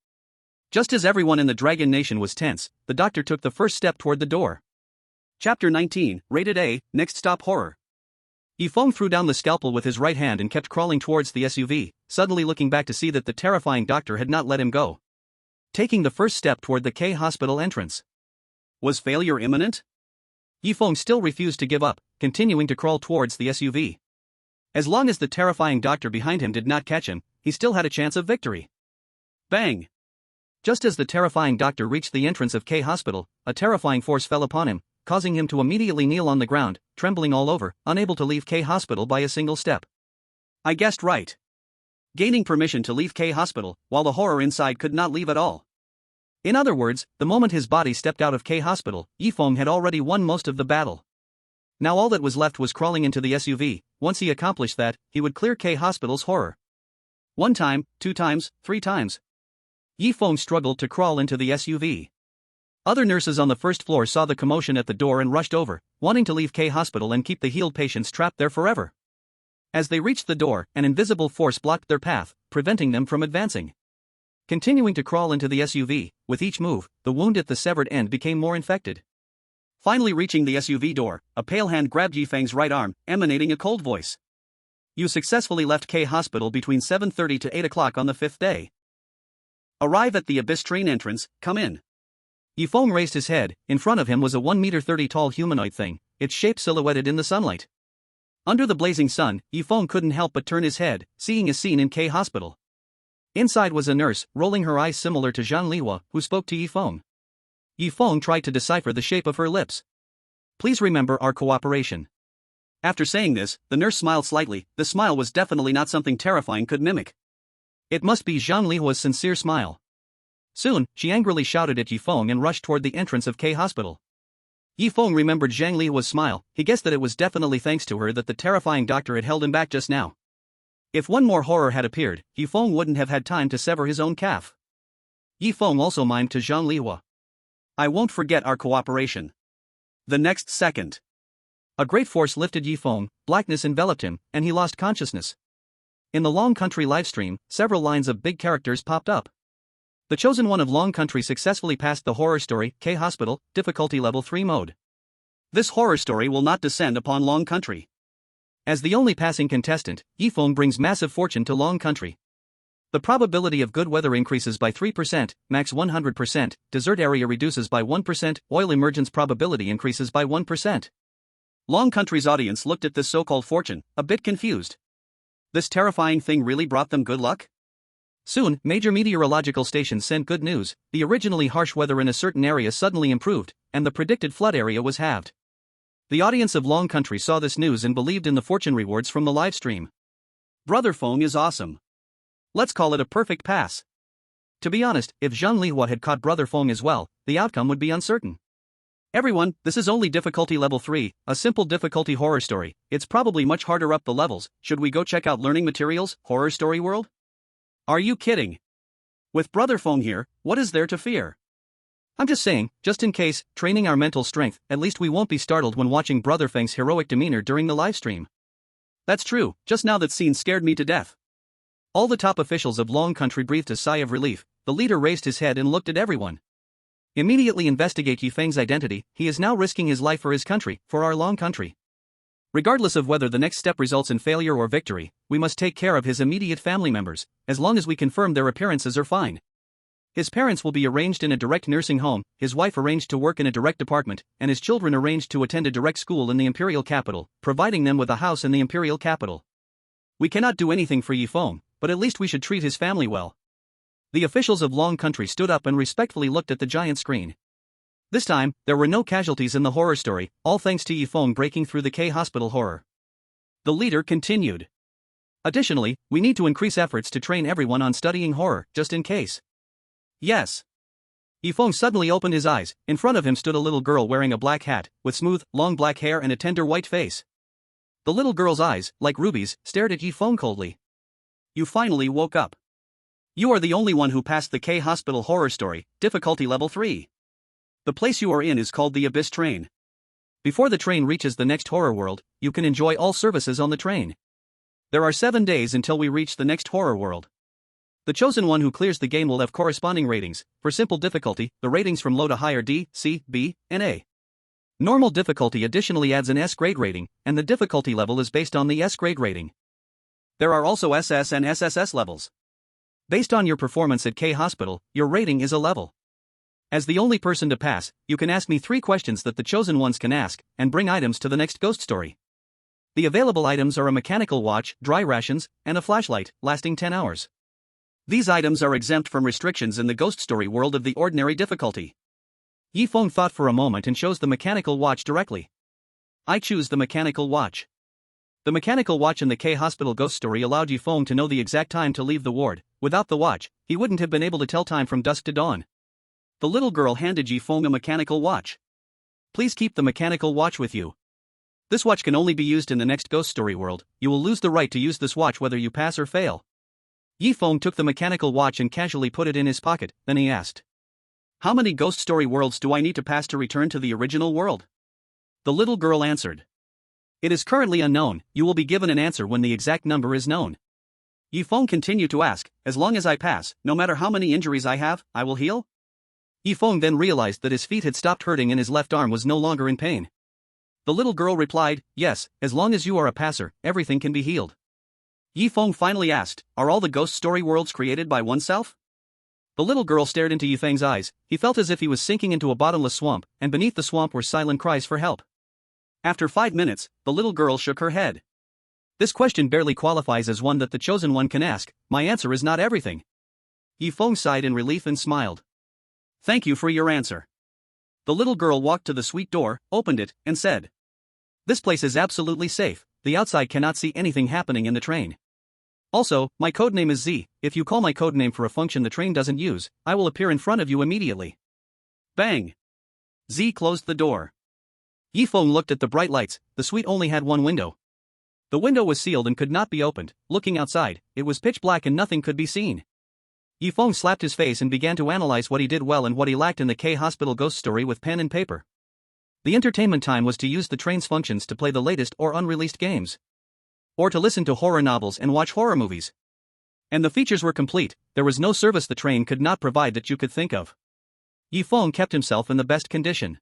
S1: Just as everyone in the Dragon Nation was tense, the doctor took the first step toward the door. Chapter 19, Rated A, Next Stop Horror. Feng threw down the scalpel with his right hand and kept crawling towards the SUV, suddenly looking back to see that the terrifying doctor had not let him go. Taking the first step toward the K Hospital entrance. Was failure imminent? Feng still refused to give up, continuing to crawl towards the SUV. As long as the terrifying doctor behind him did not catch him, he still had a chance of victory. Bang! Just as the terrifying doctor reached the entrance of K Hospital, a terrifying force fell upon him, causing him to immediately kneel on the ground, trembling all over, unable to leave K Hospital by a single step. I guessed right. Gaining permission to leave K Hospital, while the horror inside could not leave at all. In other words, the moment his body stepped out of K Hospital, Feng had already won most of the battle. Now all that was left was crawling into the SUV. Once he accomplished that, he would clear K Hospital's horror. 1 time, 2 times, 3 times. Feng struggled to crawl into the SUV. Other nurses on the first floor saw the commotion at the door and rushed over, wanting to leave K Hospital and keep the healed patients trapped there forever. As they reached the door, an invisible force blocked their path, preventing them from advancing. Continuing to crawl into the SUV, with each move, the wound at the severed end became more infected. Finally reaching the SUV door, a pale hand grabbed Feng's right arm, emanating a cold voice. You successfully left K Hospital between 7:30 to 8 o'clock on the 5th day. Arrive at the Abyss train entrance, come in. Feng raised his head. In front of him was a 1.30 meter tall humanoid thing, its shape silhouetted in the sunlight. Under the blazing sun, Feng couldn't help but turn his head, seeing a scene in K Hospital. Inside was a nurse, rolling her eyes similar to Zhang Liwa, who spoke to Feng. Feng tried to decipher the shape of her lips. Please remember our cooperation. After saying this, the nurse smiled slightly. The smile was definitely not something terrifying could mimic. It must be Zhang Liwa's sincere smile. Soon, she angrily shouted at Feng and rushed toward the entrance of K Hospital. Feng remembered Zhang Liwa's smile. He guessed that it was definitely thanks to her that the terrifying doctor had held him back just now. If one more horror had appeared, Feng wouldn't have had time to sever his own calf. Feng also mimed to Zhang Liwa. I won't forget our cooperation. The next second. A great force lifted Feng, blackness enveloped him, and he lost consciousness. In the Long Country livestream, several lines of big characters popped up. The chosen one of Long Country successfully passed the horror story, K Hospital, difficulty level 3 mode. This horror story will not descend upon Long Country. As the only passing contestant, Feng brings massive fortune to Long Country. The probability of good weather increases by 3%, max 100%, desert area reduces by 1%, oil emergence probability increases by 1%. Long Country's audience looked at this so-called fortune, a bit confused. This terrifying thing really brought them good luck? Soon, major meteorological stations sent good news. The originally harsh weather in a certain area suddenly improved, and the predicted flood area was halved. The audience of Long Country saw this news and believed in the fortune rewards from the live stream. Brother Feng is awesome. Let's call it a perfect pass. To be honest, if Zhang Liwa had caught Brother Feng as well, the outcome would be uncertain. Everyone, this is only difficulty level 3, a simple difficulty horror story. It's probably much harder up the levels. Should we go check out learning materials, horror story world? Are you kidding? With Brother Feng here, what is there to fear? I'm just saying, just in case, training our mental strength, at least we won't be startled when watching Brother Feng's heroic demeanor during the livestream. That's true, just now that scene scared me to death. All the top officials of Long Country breathed a sigh of relief. The leader raised his head and looked at everyone. Immediately investigate Feng's identity. He is now risking his life for his country, for our Long Country. Regardless of whether the next step results in failure or victory, we must take care of his immediate family members, as long as we confirm their appearances are fine. His parents will be arranged in a direct nursing home, his wife arranged to work in a direct department, and his children arranged to attend a direct school in the imperial capital, providing them with a house in the imperial capital. We cannot do anything for Feng, but at least we should treat his family well. The officials of Long Country stood up and respectfully looked at the giant screen. This time, there were no casualties in the horror story, all thanks to Feng breaking through the K Hospital horror. The leader continued. Additionally, we need to increase efforts to train everyone on studying horror, just in case. Yes. Feng suddenly opened his eyes. In front of him stood a little girl wearing a black hat, with smooth, long black hair and a tender white face. The little girl's eyes, like rubies, stared at Feng coldly. You finally woke up. You are the only one who passed the K Hospital horror story, difficulty level 3. The place you are in is called the Abyss train. Before the train reaches the next horror world, you can enjoy all services on the train. There are 7 days until we reach the next horror world. The chosen one who clears the game will have corresponding ratings. For simple difficulty, the ratings from low to high are D, C, B, and A. Normal difficulty additionally adds an S grade rating, and the difficulty level is based on the S grade rating. There are also SS and SSS levels. Based on your performance at K Hospital, your rating is a level. As the only person to pass, you can ask me 3 questions that the chosen ones can ask, and bring items to the next ghost story. The available items are a mechanical watch, dry rations, and a flashlight, lasting 10 hours. These items are exempt from restrictions in the ghost story world of the ordinary difficulty. Feng thought for a moment and chose the mechanical watch directly. I choose the mechanical watch. The mechanical watch in the K Hospital ghost story allowed Feng to know the exact time to leave the ward. Without the watch, he wouldn't have been able to tell time from dusk to dawn. The little girl handed Feng a mechanical watch. Please keep the mechanical watch with you. This watch can only be used in the next ghost story world. You will lose the right to use this watch whether you pass or fail. Feng took the mechanical watch and casually put it in his pocket, then he asked, "How many ghost story worlds do I need to pass to return to the original world?" The little girl answered, "It is currently unknown, you will be given an answer when the exact number is known." Feng continued to ask, "As long as I pass, no matter how many injuries I have, I will heal?" Feng then realized that his feet had stopped hurting and his left arm was no longer in pain. The little girl replied, "Yes, as long as you are a passer, everything can be healed." Feng finally asked, "Are all the ghost story worlds created by oneself?" The little girl stared into Feng's eyes. He felt as if he was sinking into a bottomless swamp, and beneath the swamp were silent cries for help. After 5 minutes, the little girl shook her head. "This question barely qualifies as one that the chosen one can ask. My answer is not everything." Feng sighed in relief and smiled. "Thank you for your answer." The little girl walked to the suite door, opened it, and said, "This place is absolutely safe. The outside cannot see anything happening in the train. Also, my codename is Z. If you call my codename for a function the train doesn't use, I will appear in front of you immediately." Bang! Z closed the door. Feng looked at the bright lights. The suite only had one window. The window was sealed and could not be opened. Looking outside, it was pitch black and nothing could be seen. Feng slapped his face and began to analyze what he did well and what he lacked in the K Hospital ghost story with pen and paper. The entertainment time was to use the train's functions to play the latest or unreleased games, or to listen to horror novels and watch horror movies. And the features were complete. There was no service the train could not provide that you could think of. Feng kept himself in the best condition.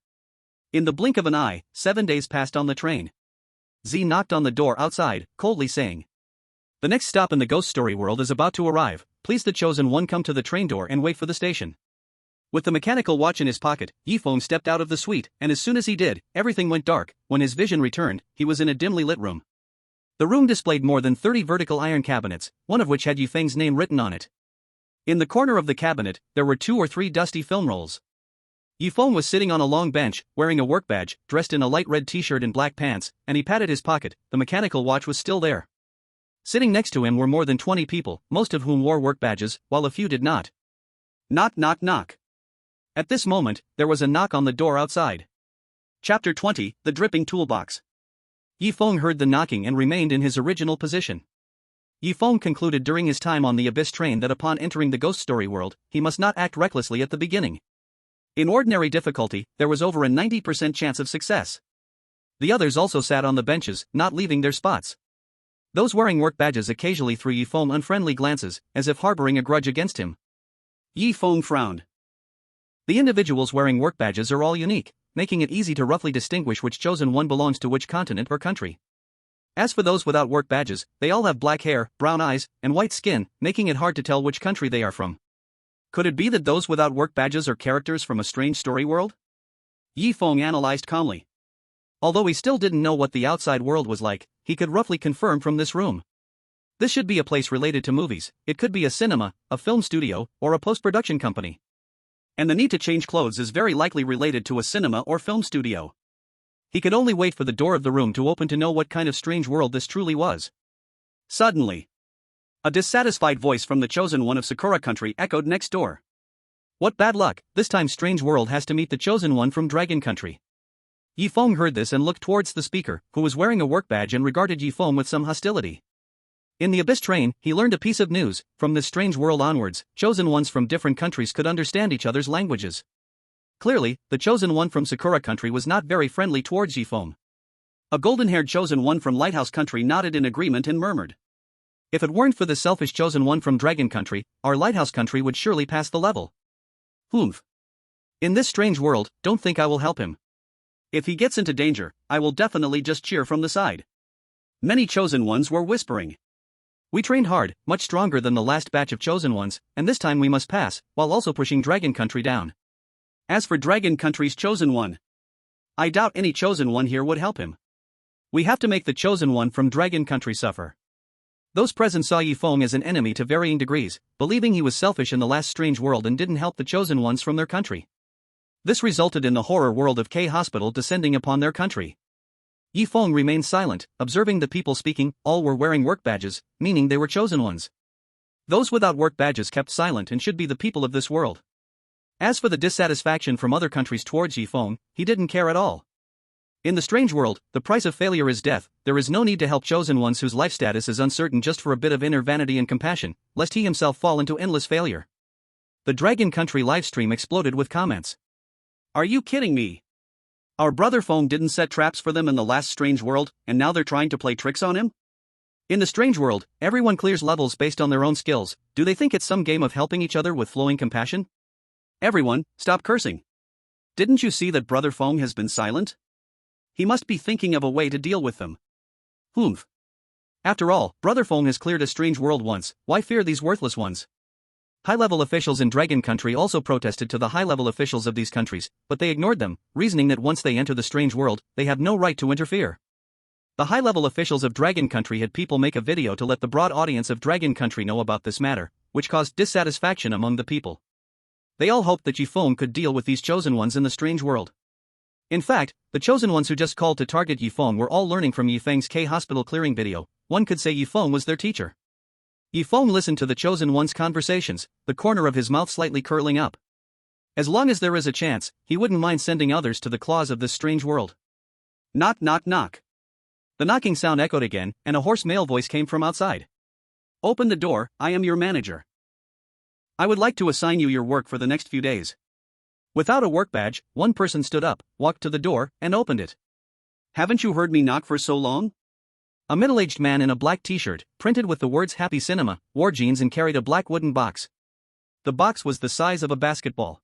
S1: In the blink of an eye, 7 days passed on the train. Z knocked on the door outside, coldly saying, "The next stop in the ghost story world is about to arrive. Please the chosen one come to the train door and wait for the station." With the mechanical watch in his pocket, Feng stepped out of the suite, and as soon as he did, everything went dark. When his vision returned, he was in a dimly lit room. The room displayed more than 30 vertical iron cabinets, one of which had Feng's name written on it. In the corner of the cabinet, there were 2 or 3 dusty film rolls. Feng was sitting on a long bench, wearing a work badge, dressed in a light red t-shirt and black pants, and he patted his pocket. The mechanical watch was still there. Sitting next to him were more than 20 people, most of whom wore work badges, while a few did not. Knock knock knock. At this moment, there was a knock on the door outside. Chapter 20, The Dripping Toolbox. Feng heard the knocking and remained in his original position. Feng concluded during his time on the Abyss train that upon entering the ghost story world, he must not act recklessly at the beginning. In ordinary difficulty, there was over a 90% chance of success. The others also sat on the benches, not leaving their spots. Those wearing work badges occasionally threw Feng unfriendly glances, as if harboring a grudge against him. Feng frowned. The individuals wearing work badges are all unique, making it easy to roughly distinguish which chosen one belongs to which continent or country. As for those without work badges, they all have black hair, brown eyes, and white skin, making it hard to tell which country they are from. Could it be that those without work badges are characters from a strange story world? Feng analyzed calmly. Although he still didn't know what the outside world was like, he could roughly confirm from this room. This should be a place related to movies. It could be a cinema, a film studio, or a post-production company. And the need to change clothes is very likely related to a cinema or film studio. He could only wait for the door of the room to open to know what kind of strange world this truly was. Suddenly, a dissatisfied voice from the chosen one of Sakura country echoed next door. "What bad luck, this time strange world has to meet the chosen one from Dragon country." Feng heard this and looked towards the speaker, who was wearing a work badge and regarded Feng with some hostility. In the Abyss train, he learned a piece of news. From this strange world onwards, chosen ones from different countries could understand each other's languages. Clearly, the chosen one from Sakura country was not very friendly towards Feng. A golden-haired chosen one from Lighthouse country nodded in agreement and murmured. If it weren't for the selfish chosen one from Dragon country, our Lighthouse country would surely pass the level. Humph. In this strange world, don't think I will help him. If he gets into danger, I will definitely just cheer from the side. Many chosen ones were whispering. We trained hard, much stronger than the last batch of chosen ones, and this time we must pass, while also pushing Dragon country down. As for Dragon country's chosen one, I doubt any chosen one here would help him. We have to make the chosen one from Dragon country suffer. Those present saw Feng as an enemy to varying degrees, believing he was selfish in the last strange world and didn't help the chosen ones from their country. This resulted in the horror world of K Hospital descending upon their country. Feng remained silent, observing the people speaking. All were wearing work badges, meaning they were chosen ones. Those without work badges kept silent and should be the people of this world. As for the dissatisfaction from other countries towards Feng, he didn't care at all. In the strange world, the price of failure is death. There is no need to help chosen ones whose life status is uncertain just for a bit of inner vanity and compassion, lest he himself fall into endless failure. The Dragon country livestream exploded with comments. Are you kidding me? Our brother Feng didn't set traps for them in the last strange world, and now they're trying to play tricks on him? In the strange world, everyone clears levels based on their own skills. Do they think it's some game of helping each other with flowing compassion? Everyone, stop cursing. Didn't you see that brother Feng has been silent? He must be thinking of a way to deal with them. Humph. After all, brother Feng has cleared a strange world once, why fear these worthless ones? High-level officials in Dragon country also protested to the high-level officials of these countries, but they ignored them, reasoning that once they enter the strange world, they have no right to interfere. The high-level officials of Dragon country had people make a video to let the broad audience of Dragon country know about this matter, which caused dissatisfaction among the people. They all hoped that Feng could deal with these chosen ones in the strange world. In fact, the chosen ones who just called to target Feng were all learning from Feng's K Hospital clearing video. One could say Feng was their teacher. Feng listened to the chosen one's conversations, the corner of his mouth slightly curling up. As long as there is a chance, he wouldn't mind sending others to the claws of this strange world. Knock knock knock. The knocking sound echoed again, and a hoarse male voice came from outside. Open the door, I am your manager. I would like to assign you your work for the next few days. Without a work badge, one person stood up, walked to the door, and opened it. Haven't you heard me knock for so long? A middle-aged man in a black t-shirt, printed with the words Happy Cinema, wore jeans and carried a black wooden box. The box was the size of a basketball.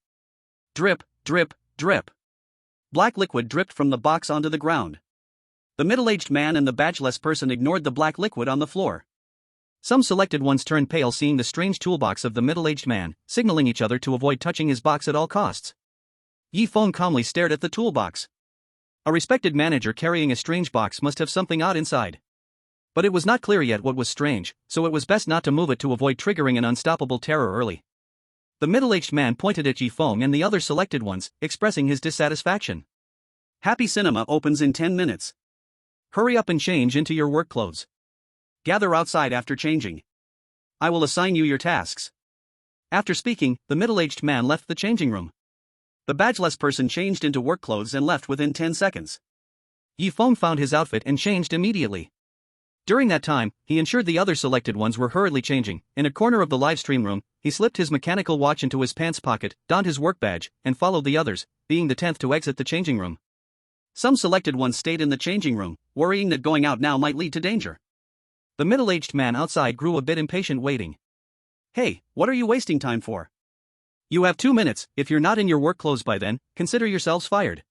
S1: Drip, drip, drip. Black liquid dripped from the box onto the ground. The middle-aged man and the badgeless person ignored the black liquid on the floor. Some selected ones turned pale seeing the strange toolbox of the middle-aged man, signaling each other to avoid touching his box at all costs. Feng calmly stared at the toolbox. A respected manager carrying a strange box must have something odd inside. But it was not clear yet what was strange, so it was best not to move it to avoid triggering an unstoppable terror early. The middle-aged man pointed at Feng and the other selected ones, expressing his dissatisfaction. Happy Cinema opens in 10 minutes. Hurry up and change into your work clothes. Gather outside after changing. I will assign you your tasks. After speaking, the middle-aged man left the changing room. The badgeless person changed into work clothes and left within 10 seconds. Feng found his outfit and changed immediately. During that time, he ensured the other selected ones were hurriedly changing. In a corner of the livestream room, he slipped his mechanical watch into his pants pocket, donned his work badge, and followed the others, being the 10th to exit the changing room. Some selected ones stayed in the changing room, worrying that going out now might lead to danger. The middle-aged man outside grew a bit impatient waiting. Hey, what are you wasting time for? You have 2 minutes. If you're not in your work clothes by then, consider yourselves fired.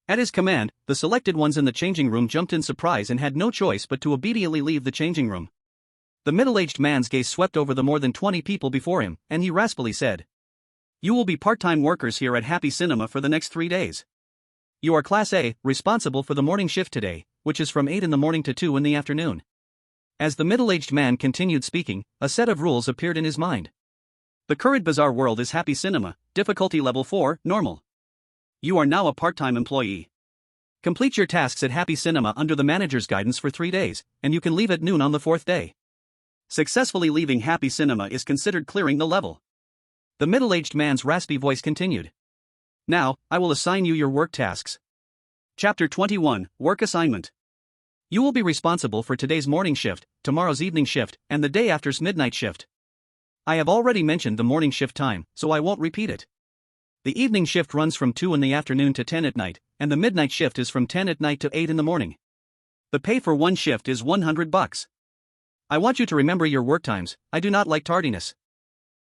S1: At his command, the selected ones in the changing room jumped in surprise and had no choice but to obediently leave the changing room. The middle-aged man's gaze swept over the more than 20 people before him, and he raspily said, You will be part-time workers here at Happy Cinema for the next 3 days. You are Class A, responsible for the morning shift today, which is from 8 in the morning to 2 in the afternoon. As the middle-aged man continued speaking, a set of rules appeared in his mind. The current bizarre world is Happy Cinema, difficulty level 4, normal. You are now a part-time employee. Complete your tasks at Happy Cinema under the manager's guidance for 3 days, and you can leave at noon on the 4th day. Successfully leaving Happy Cinema is considered clearing the level. The middle-aged man's raspy voice continued. Now, I will assign you your work tasks. Chapter 21, Work Assignment. You will be responsible for today's morning shift, tomorrow's evening shift, and the day after's midnight shift. I have already mentioned the morning shift time, so I won't repeat it. The evening shift runs from 2 in the afternoon to 10 at night, and the midnight shift is from 10 at night to 8 in the morning. The pay for one shift is $100. I want you to remember your work times. I do not like tardiness.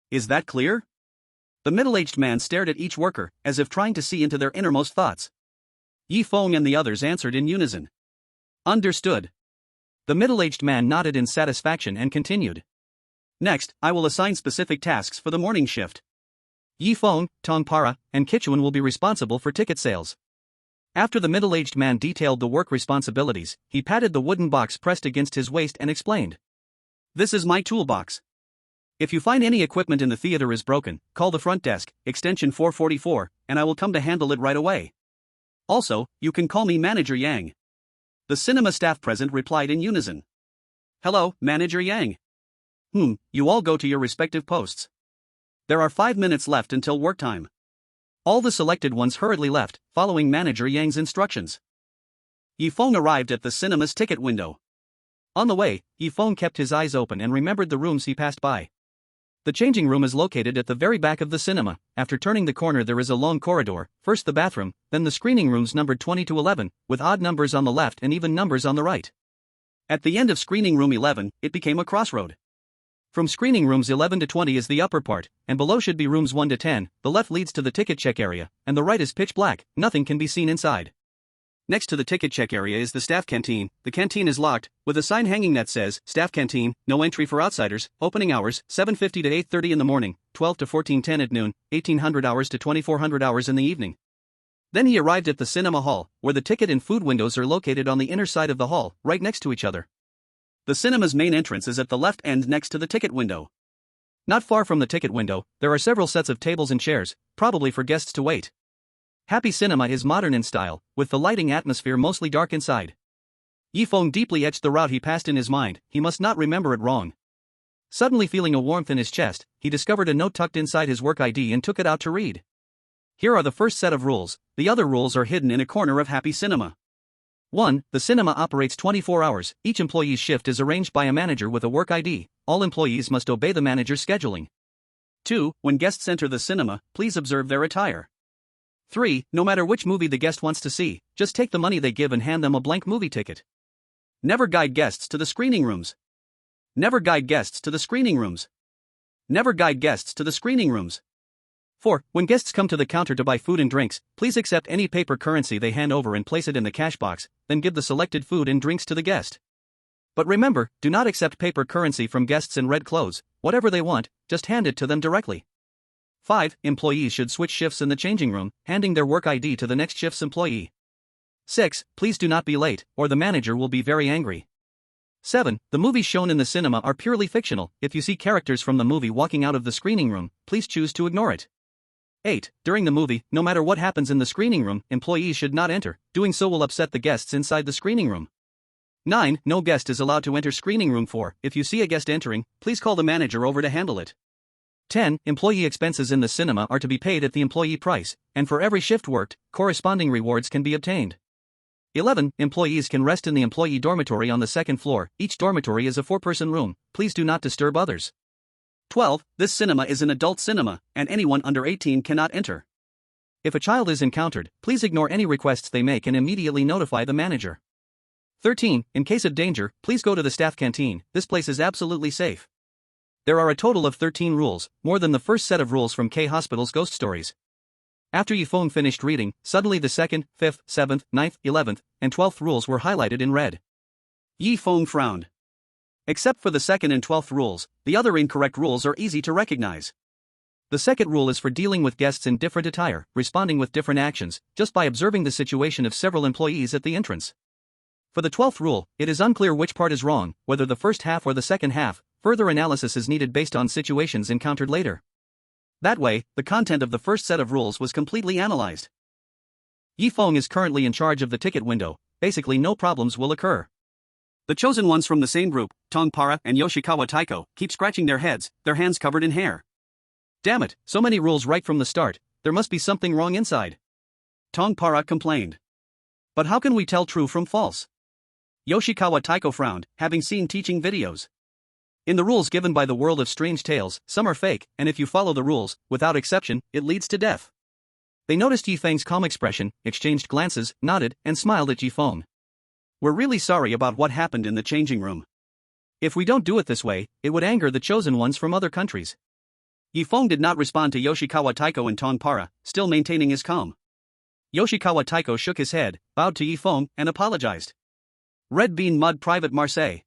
S1: Is that clear? The middle-aged man stared at each worker, as if trying to see into their innermost thoughts. Feng and the others answered in unison. Understood. The middle-aged man nodded in satisfaction and continued. Next, I will assign specific tasks for the morning shift. Feng, Tongpara, and Kichuan will be responsible for ticket sales. After the middle-aged man detailed the work responsibilities, he patted the wooden box pressed against his waist and explained. This is my toolbox. If you find any equipment in the theater is broken, call the front desk, extension 444, and I will come to handle it right away. Also, you can call me Manager Yang. The cinema staff present replied in unison. Hello, Manager Yang. You all go to your respective posts. There are 5 minutes left until work time. All the selected ones hurriedly left, following Manager Yang's instructions. Feng arrived at the cinema's ticket window. On the way, Feng kept his eyes open and remembered the rooms he passed by. The changing room is located at the very back of the cinema. After turning the corner there is a long corridor, first the bathroom, then the screening rooms numbered 20 to 11, with odd numbers on the left and even numbers on the right. At the end of screening room 11, it became a crossroad. From screening rooms 11 to 20 is the upper part, and below should be rooms 1 to 10, the left leads to the ticket check area, and the right is pitch black, nothing can be seen inside. Next to the ticket check area is the staff canteen. The canteen is locked, with a sign hanging that says, Staff Canteen, no entry for outsiders, opening hours, 7:50 to 8:30 in the morning, 12 to 14:10 at noon, 1800 hours to 2400 hours in the evening. Then he arrived at the cinema hall, where the ticket and food windows are located on the inner side of the hall, right next to each other. The cinema's main entrance is at the left end next to the ticket window. Not far from the ticket window, there are several sets of tables and chairs, probably for guests to wait. Happy Cinema is modern in style, with the lighting atmosphere mostly dark inside. Feng deeply etched the route he passed in his mind, he must not remember it wrong. Suddenly feeling a warmth in his chest, he discovered a note tucked inside his work ID and took it out to read. Here are the first set of rules, the other rules are hidden in a corner of Happy Cinema. 1. The cinema operates 24 hours, each employee's shift is arranged by a manager with a work ID, all employees must obey the manager's scheduling. 2. When guests enter the cinema, please observe their attire. 3. No matter which movie the guest wants to see, just take the money they give and hand them a blank movie ticket. Never guide guests to the screening rooms. Never guide guests to the screening rooms. Never guide guests to the screening rooms. 4. When guests come to the counter to buy food and drinks, please accept any paper currency they hand over and place it in the cash box, then give the selected food and drinks to the guest. But remember, do not accept paper currency from guests in red clothes, whatever they want, just hand it to them directly. 5. Employees should switch shifts in the changing room, handing their work ID to the next shift's employee. 6. Please do not be late, or the manager will be very angry. 7. The movies shown in the cinema are purely fictional. If you see characters from the movie walking out of the screening room, please choose to ignore it. 8. During the movie, no matter what happens in the screening room, employees should not enter, doing so will upset the guests inside the screening room. 9. No guest is allowed to enter screening room 4. If you see a guest entering, please call the manager over to handle it. 10. Employee expenses in the cinema are to be paid at the employee price, and for every shift worked, corresponding rewards can be obtained. 11. Employees can rest in the employee dormitory on the second floor. Each dormitory is a 4-person room, please do not disturb others. 12. This cinema is an adult cinema, and anyone under 18 cannot enter. If a child is encountered, please ignore any requests they make and immediately notify the manager. 13. In case of danger, please go to the staff canteen, this place is absolutely safe. There are a total of 13 rules, more than the first set of rules from K Hospital's ghost stories. After Feng finished reading, suddenly the 2nd, 5th, 7th, 9th, 11th, and 12th rules were highlighted in red. Feng frowned. Except for the 2nd and 12th rules, the other incorrect rules are easy to recognize. The 2nd rule is for dealing with guests in different attire, responding with different actions, just by observing the situation of several employees at the entrance. For the 12th rule, it is unclear which part is wrong, whether the first half or the second half, further analysis is needed based on situations encountered later. That way, the content of the first set of rules was completely analyzed. Feng is currently in charge of the ticket window, basically no problems will occur. The chosen ones from the same group, Tongpara and Yoshikawa Taiko, keep scratching their heads, their hands covered in hair. Damn it, so many rules right from the start, there must be something wrong inside. Tongpara complained. But how can we tell true from false? Yoshikawa Taiko frowned, having seen teaching videos. In the rules given by the World of Strange Tales, some are fake, and if you follow the rules, without exception, it leads to death. They noticed Yi Feng's calm expression, exchanged glances, nodded, and smiled at Yi Feng. We're really sorry about what happened in the changing room. If we don't do it this way, it would anger the chosen ones from other countries. Yi Feng did not respond to Yoshikawa Taiko and Tongpara, still maintaining his calm. Yoshikawa Taiko shook his head, bowed to Yi Feng, and apologized. Red Bean Mud Private Marseille.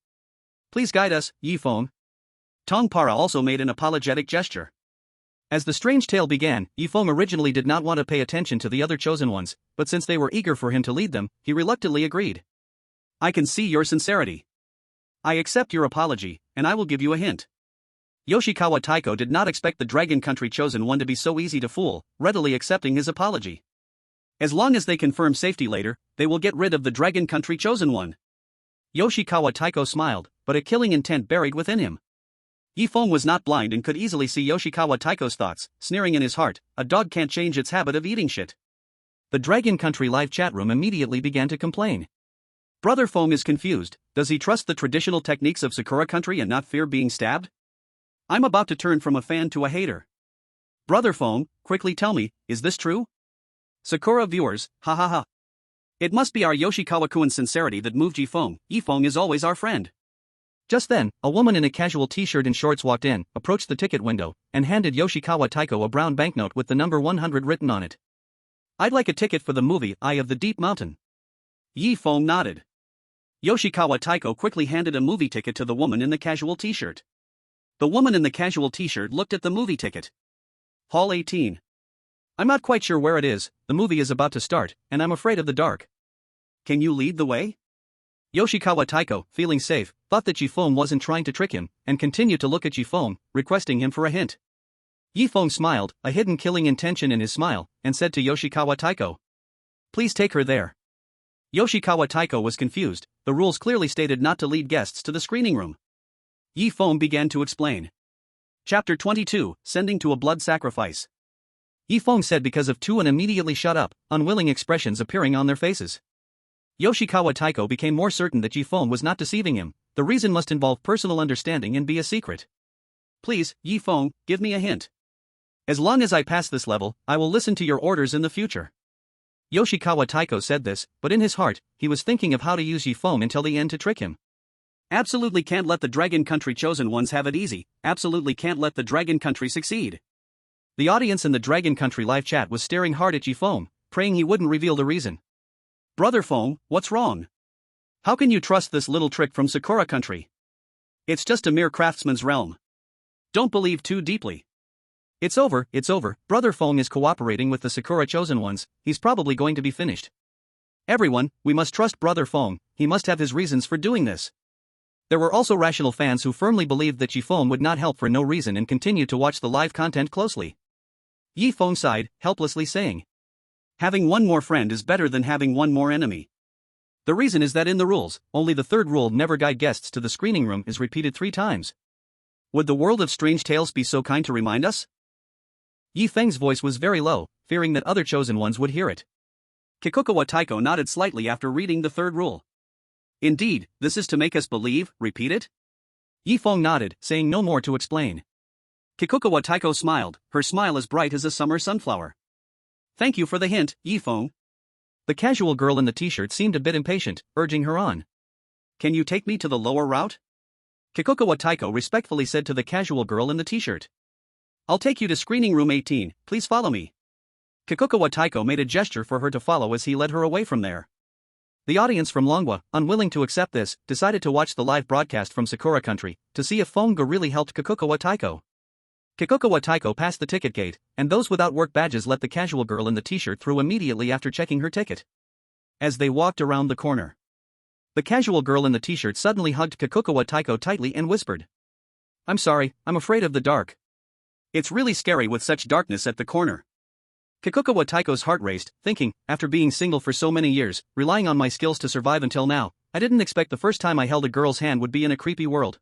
S1: Please guide us, Yi Feng. Tongpara also made an apologetic gesture. As the strange tale began, Yi Feng originally did not want to pay attention to the other chosen ones, but since they were eager for him to lead them, he reluctantly agreed. I can see your sincerity. I accept your apology, and I will give you a hint. Yoshikawa Taiko did not expect the Dragon Country chosen one to be so easy to fool, readily accepting his apology. As long as they confirm safety later, they will get rid of the Dragon Country chosen one. Yoshikawa Taiko smiled, but a killing intent buried within him. Yi Feng was not blind and could easily see Yoshikawa Taiko's thoughts, sneering in his heart, a dog can't change its habit of eating shit. The Dragon Country live chat room immediately began to complain. Brother Feng is confused. Does he trust the traditional techniques of Sakura Country and not fear being stabbed? I'm about to turn from a fan to a hater. Brother Feng, quickly tell me, is this true? Sakura viewers, ha ha ha. It must be our Yoshikawa-kun's sincerity that moved Yi Feng. Yi Feng is always our friend. Just then, a woman in a casual t-shirt and shorts walked in, approached the ticket window, and handed Yoshikawa Taiko a brown banknote with the number 100 written on it. I'd like a ticket for the movie Eye of the Deep Mountain. Yi Feng nodded. Yoshikawa Taiko quickly handed a movie ticket to the woman in the casual t-shirt. The woman in the casual t-shirt looked at the movie ticket. Hall 18. I'm not quite sure where it is, the movie is about to start, and I'm afraid of the dark. Can you lead the way? Yoshikawa Taiko, feeling safe, thought that Yi Feng wasn't trying to trick him, and continued to look at Yi Feng, requesting him for a hint. Yi Feng smiled, a hidden killing intention in his smile, and said to Yoshikawa Taiko. Please take her there. Yoshikawa Taiko was confused, the rules clearly stated not to lead guests to the screening room. Yi Feng began to explain. Chapter 22, Sending to a Blood Sacrifice. Yi Feng said because of two and immediately shut up, unwilling expressions appearing on their faces. Yoshikawa Taiko became more certain that Yi Feng was not deceiving him, the reason must involve personal understanding and be a secret. Please, Yi Feng, give me a hint. As long as I pass this level, I will listen to your orders in the future. Yoshikawa Taiko said this, but in his heart, he was thinking of how to use Yi Feng until the end to trick him. Absolutely can't let the Dragon Country chosen ones have it easy, absolutely can't let the Dragon Country succeed. The audience in the Dragon Country live chat was staring hard at Yi Feng, praying he wouldn't reveal the reason. Brother Feng, what's wrong? How can you trust this little trick from Sakura Country? It's just a mere craftsman's realm. Don't believe too deeply. It's over, Brother Feng is cooperating with the Sakura chosen ones, he's probably going to be finished. Everyone, we must trust Brother Feng, he must have his reasons for doing this. There were also rational fans who firmly believed that Yi Feng would not help for no reason and continued to watch the live content closely. Yi Feng sighed, helplessly saying, having one more friend is better than having one more enemy. The reason is that in the rules, only the third rule, never guide guests to the screening room, is repeated 3 times. Would the world of strange tales be so kind to remind us? Yi Feng's voice was very low, fearing that other chosen ones would hear it. Kikukawa Taiko nodded slightly after reading the third rule. Indeed, this is to make us believe, repeat it? Yi Feng nodded, saying no more to explain. Kikukawa Taiko smiled, her smile as bright as a summer sunflower. Thank you for the hint, Yi Feng. The casual girl in the t-shirt seemed a bit impatient, urging her on. Can you take me to the lower route? Kikukawa Taiko respectfully said to the casual girl in the t-shirt. I'll take you to screening room 18, please follow me. Kikukawa Taiko made a gesture for her to follow as he led her away from there. The audience from Longwa, unwilling to accept this, decided to watch the live broadcast from Sakura Country, to see if Feng really helped Kikukawa Taiko. Kikukawa Taiko passed the ticket gate, and those without work badges let the casual girl in the t-shirt through immediately after checking her ticket. As they walked around the corner, the casual girl in the t-shirt suddenly hugged Kikukawa Taiko tightly and whispered. I'm sorry, I'm afraid of the dark. It's really scary with such darkness at the corner. Kikukawa Taiko's heart raced, thinking, after being single for so many years, relying on my skills to survive until now, I didn't expect the first time I held a girl's hand would be in a creepy world.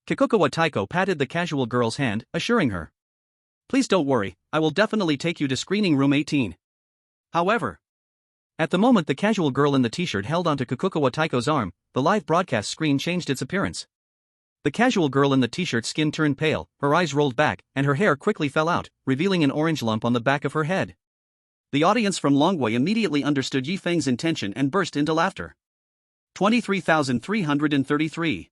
S1: Kikukawa Taiko patted the casual girl's hand, assuring her. Please don't worry, I will definitely take you to screening room 18. However, at the moment the casual girl in the t-shirt held onto Kikukawa Taiko's arm, the live broadcast screen changed its appearance. The casual girl in the t-shirt's skin turned pale, her eyes rolled back, and her hair quickly fell out, revealing an orange lump on the back of her head. The audience from Longwei immediately understood Yi Feng's intention and burst into laughter. 23,333.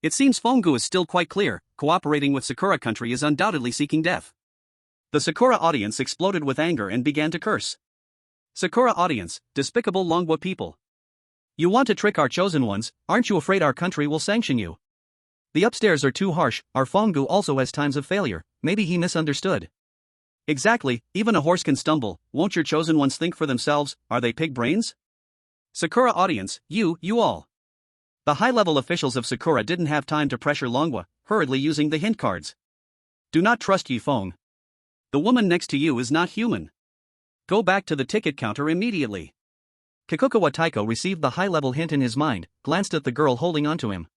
S1: It seems Fenggu is still quite clear, cooperating with Sakura country is undoubtedly seeking death. The Sakura audience exploded with anger and began to curse. Sakura audience, despicable Longwa people. You want to trick our chosen ones, aren't you afraid our country will sanction you? The upstairs are too harsh, our Fenggu also has times of failure, maybe he misunderstood. Exactly, even a horse can stumble, won't your chosen ones think for themselves, are they pig brains? Sakura audience, you all. The high-level officials of Sakura didn't have time to pressure Longwa, hurriedly using the hint cards. Do not trust Yi Feng. The woman next to you is not human. Go back to the ticket counter immediately. Kikukawa Taiko received the high-level hint in his mind, glanced at the girl holding onto him.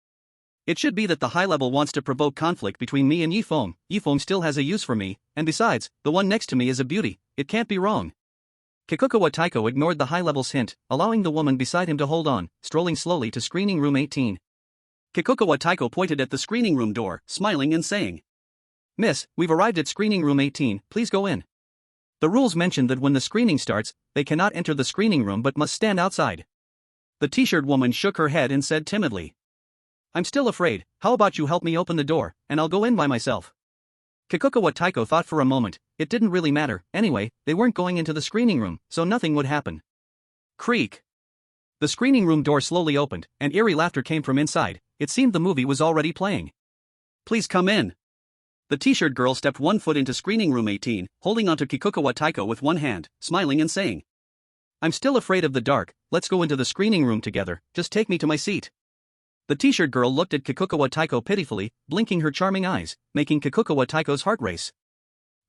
S1: It should be that the high-level wants to provoke conflict between me and Yi Feng. Yi Feng still has a use for me, and besides, the one next to me is a beauty, it can't be wrong. Kikukawa Taiko ignored the high-level's hint, allowing the woman beside him to hold on, strolling slowly to screening room 18. Kikukawa Taiko pointed at the screening room door, smiling and saying, Miss, we've arrived at screening room 18, please go in. The rules mention that when the screening starts, they cannot enter the screening room but must stand outside. The t-shirt woman shook her head and said timidly, I'm still afraid, how about you help me open the door, and I'll go in by myself. Kikukawa Taiko thought for a moment, it didn't really matter, anyway, they weren't going into the screening room, so nothing would happen. Creak. The screening room door slowly opened, and eerie laughter came from inside, it seemed the movie was already playing. Please come in. The t-shirt girl stepped 1 foot into screening room 18, holding onto Kikukawa Taiko with one hand, smiling and saying, I'm still afraid of the dark, let's go into the screening room together, just take me to my seat. The t-shirt girl looked at Kikukawa Taiko pitifully, blinking her charming eyes, making Kikukawa Taiko's heart race.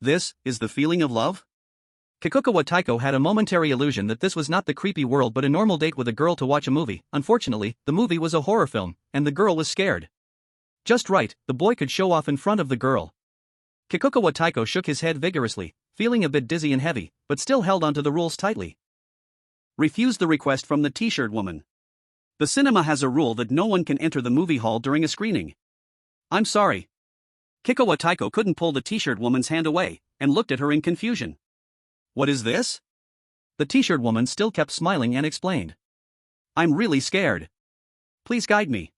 S1: This is the feeling of love? Kikukawa Taiko had a momentary illusion that this was not the creepy world but a normal date with a girl to watch a movie. Unfortunately, the movie was a horror film, and the girl was scared. Just right, the boy could show off in front of the girl. Kikukawa Taiko shook his head vigorously, feeling a bit dizzy and heavy, but still held onto the rules tightly. Refused the request from the t-shirt woman. The cinema has a rule that no one can enter the movie hall during a screening. I'm sorry. Kikukawa Taiko couldn't pull the t-shirt woman's hand away, and looked at her in confusion. What is this? The t-shirt woman still kept smiling and explained. I'm really scared. Please guide me.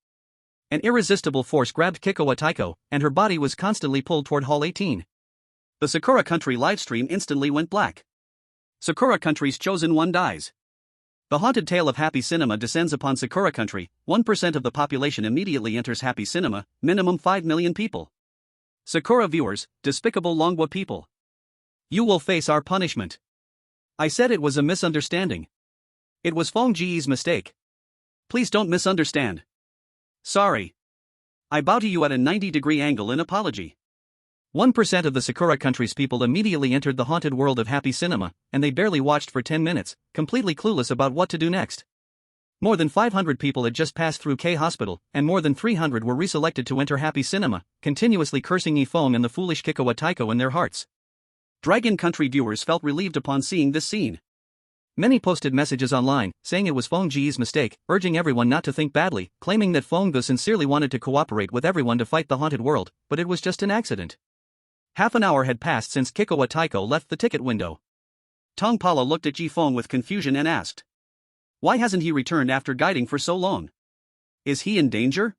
S1: An irresistible force grabbed Kikukawa Taiko, and her body was constantly pulled toward Hall 18. The Sakura Country livestream instantly went black. Sakura Country's chosen one dies. The haunted tale of Happy Cinema descends upon Sakura Country, 1% of the population immediately enters Happy Cinema, minimum 5 million people. Sakura viewers, despicable Longwa people. You will face our punishment. I said it was a misunderstanding. It was Feng Ji's mistake. Please don't misunderstand. Sorry. I bow to you at a 90-degree angle in apology. 1% of the Sakura Country's people immediately entered the haunted world of Happy Cinema, and they barely watched for 10 minutes, completely clueless about what to do next. More than 500 people had just passed through K Hospital, and more than 300 were reselected to enter Happy Cinema, continuously cursing Yi Feng and the foolish Kikukawa Taiko in their hearts. Dragon Country viewers felt relieved upon seeing this scene. Many posted messages online, saying it was Feng Ji's mistake, urging everyone not to think badly, claiming that Feng sincerely wanted to cooperate with everyone to fight the haunted world, but it was just an accident. Half an hour had passed since Kikukawa Taiko left the ticket window. Tong Pala looked at Yi Feng with confusion and asked, why hasn't he returned after guiding for so long? Is he in danger?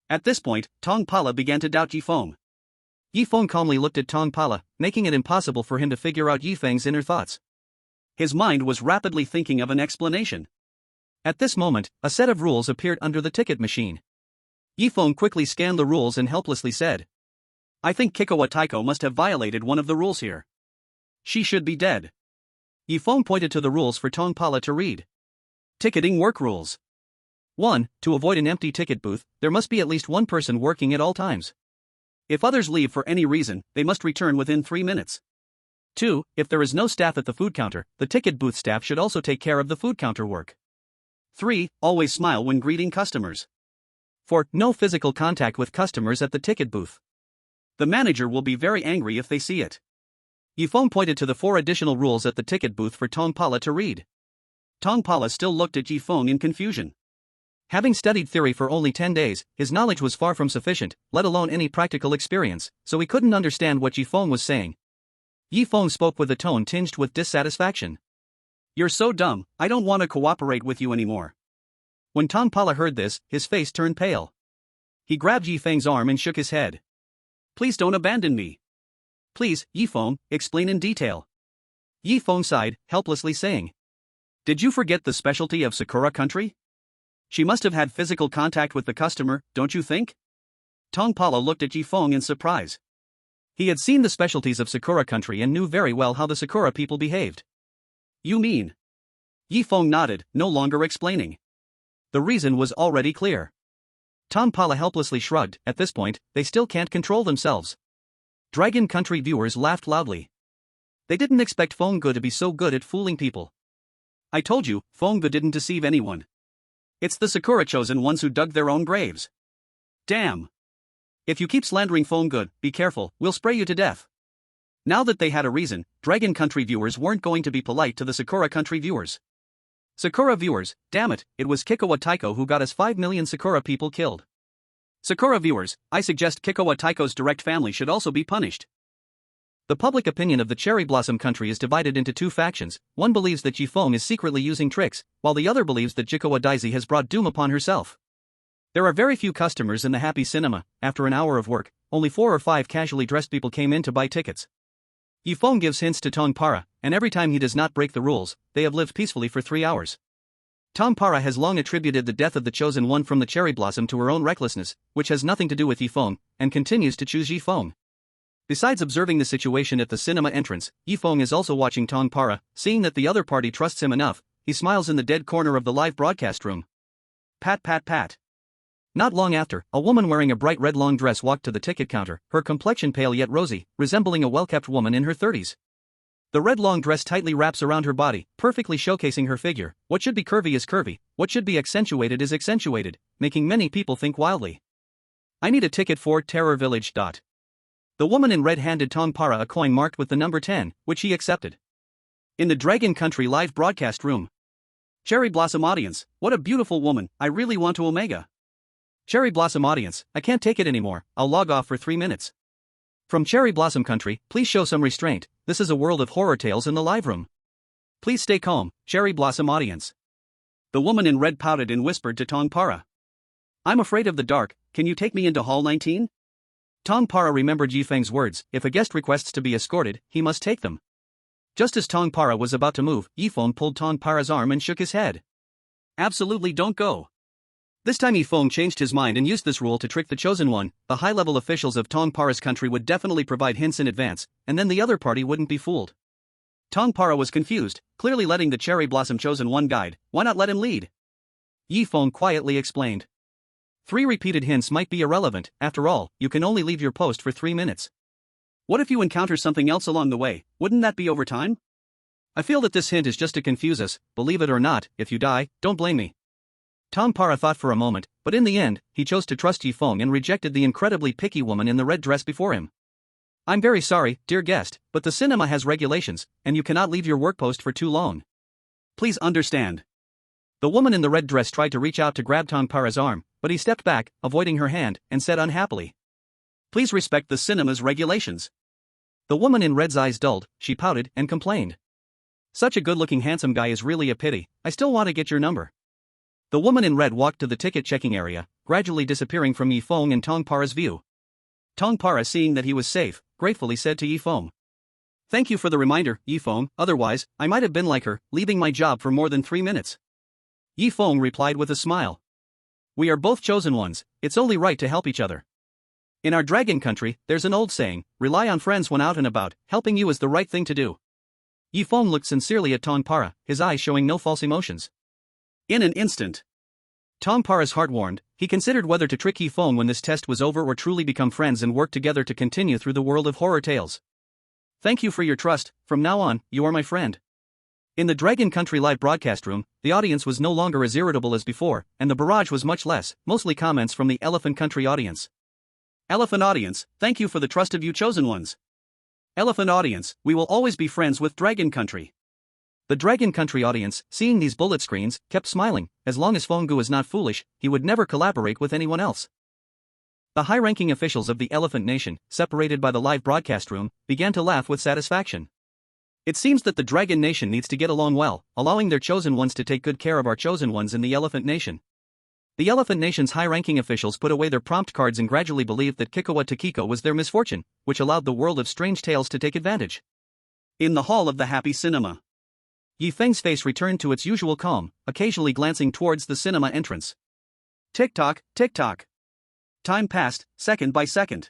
S1: At this point, Tong Pala began to doubt Yi Feng. Yi Feng calmly looked at Tong Pala, making it impossible for him to figure out Yi Feng's inner thoughts. His mind was rapidly thinking of an explanation. At this moment, a set of rules appeared under the ticket machine. Yi Feng quickly scanned the rules and helplessly said, I think Kikukawa Taiko must have violated one of the rules here. She should be dead. Yi Feng pointed to the rules for Tong Pala to read. Ticketing work rules. 1. To avoid an empty ticket booth, there must be at least one person working at all times. If others leave for any reason, they must return within 3 minutes. 2. If there is no staff at the food counter, the ticket booth staff should also take care of the food counter work. 3. Always smile when greeting customers. 4. No physical contact with customers at the ticket booth. The manager will be very angry if they see it. Yi Feng pointed to the 4 additional rules at the ticket booth for Tong Pala to read. Tong Pala still looked at Yi Feng in confusion. Having studied theory for only 10 days, his knowledge was far from sufficient, let alone any practical experience, so he couldn't understand what Yi Feng was saying. Yi Feng spoke with a tone tinged with dissatisfaction. You're so dumb, I don't want to cooperate with you anymore. When Tong Pala heard this, his face turned pale. He grabbed Yi Feng's arm and shook his head. Please don't abandon me. Please, Yi Feng, explain in detail. Yi Feng sighed, helplessly saying. Did you forget the specialty of Sakura country? She must have had physical contact with the customer, don't you think? Tong Pala looked at Yi Feng in surprise. He had seen the specialties of Sakura country and knew very well how the Sakura people behaved. You mean? Yi Feng nodded, no longer explaining. The reason was already clear. Tong Pala helplessly shrugged. At this point, they still can't control themselves. Dragon Country viewers laughed loudly. They didn't expect Feng to be so good at fooling people. I told you, Feng didn't deceive anyone. It's the Sakura chosen ones who dug their own graves. Damn. If you keep slandering Feng, be careful, we'll spray you to death. Now that they had a reason, Dragon Country viewers weren't going to be polite to the Sakura Country viewers. Sakura viewers, damn it, it was Kikowa Taiko who got us 5 million Sakura people killed. Sakura viewers, I suggest Kikowa Taiko's direct family should also be punished. The public opinion of the Cherry Blossom Country is divided into two factions. One believes that Yi Feng is secretly using tricks, while the other believes that Jikowa Daisy has brought doom upon herself. There are very few customers in the Happy Cinema. After an hour of work, only 4 or 5 casually dressed people came in to buy tickets. Yi Feng gives hints to Tong Para, and every time he does not break the rules, they have lived peacefully for 3 hours. Tong Para has long attributed the death of the Chosen One from the Cherry Blossom to her own recklessness, which has nothing to do with Yi Feng, and continues to choose Yi Feng. Besides observing the situation at the cinema entrance, Yi Feng is also watching Tong Para. Seeing that the other party trusts him enough, he smiles in the dead corner of the live broadcast room. Pat pat pat. Not long after, a woman wearing a bright red long dress walked to the ticket counter, her complexion pale yet rosy, resembling a well-kept woman in her 30s. The red long dress tightly wraps around her body, perfectly showcasing her figure. What should be curvy is curvy, what should be accentuated is accentuated, making many people think wildly. I need a ticket for Terror Village. The woman in red handed Tong Para a coin marked with the number 10, which he accepted. In the Dragon Country live broadcast room. Cherry Blossom audience, what a beautiful woman, I really want to Omega. Cherry Blossom audience, I can't take it anymore, I'll log off for 3 minutes. From Cherry Blossom Country, please show some restraint, this is a world of horror tales in the live room. Please stay calm, Cherry Blossom audience. The woman in red pouted and whispered to Tong Para. I'm afraid of the dark, can you take me into Hall 19? Tong Para remembered Yi Feng's words, if a guest requests to be escorted, he must take them. Just as Tong Para was about to move, Yi Feng pulled Tong Para's arm and shook his head. Absolutely don't go. This time Yi Feng changed his mind and used this rule to trick the Chosen One. The high-level officials of Tong Para's country would definitely provide hints in advance, and then the other party wouldn't be fooled. Tong Para was confused, clearly letting the Cherry Blossom Chosen One guide, why not let him lead? Yi Feng quietly explained. 3 repeated hints might be irrelevant, after all, you can only leave your post for 3 minutes. What if you encounter something else along the way, wouldn't that be overtime? I feel that this hint is just to confuse us, believe it or not, if you die, don't blame me. Tong Para thought for a moment, but in the end, he chose to trust Yi Feng and rejected the incredibly picky woman in the red dress before him. I'm very sorry, dear guest, but the cinema has regulations, and you cannot leave your work post for too long. Please understand. The woman in the red dress tried to reach out to grab Tong Para's arm, but he stepped back, avoiding her hand, and said unhappily. Please respect the cinema's regulations. The woman in red's eyes dulled, she pouted and complained. Such a good-looking handsome guy is really a pity, I still want to get your number. The woman in red walked to the ticket checking area, gradually disappearing from Yi Feng and Tong Para's view. Tong Para, seeing that he was safe, gratefully said to Yi Feng. Thank you for the reminder, Yi Feng, otherwise, I might have been like her, leaving my job for more than 3 minutes. Yi Feng replied with a smile. We are both chosen ones, it's only right to help each other. In our dragon country, there's an old saying, rely on friends when out and about, helping you is the right thing to do. Yi Feng looked sincerely at Tong Para, his eyes showing no false emotions. In an instant, Tong Para's heart warmed. He considered whether to trick Yi Feng when this test was over or truly become friends and work together to continue through the world of horror tales. Thank you for your trust, from now on, you are my friend. In the Dragon Country live broadcast room, the audience was no longer as irritable as before, and the barrage was much less, mostly comments from the Elephant Country audience. Elephant audience, thank you for the trust of you chosen ones. Elephant audience, we will always be friends with Dragon Country. The Dragon Country audience, seeing these bullet screens, kept smiling. As long as Feng is not foolish, he would never collaborate with anyone else. The high-ranking officials of the Elephant Nation, separated by the live broadcast room, began to laugh with satisfaction. It seems that the Dragon Nation needs to get along well, allowing their chosen ones to take good care of our chosen ones in the Elephant Nation. The Elephant Nation's high-ranking officials put away their prompt cards and gradually believed that Kikowa Takiko was their misfortune, which allowed the world of strange tales to take advantage. In the hall of the Happy Cinema, Yi Feng's face returned to its usual calm, occasionally glancing towards the cinema entrance. Tick-tock, tick-tock. Time passed, second by second.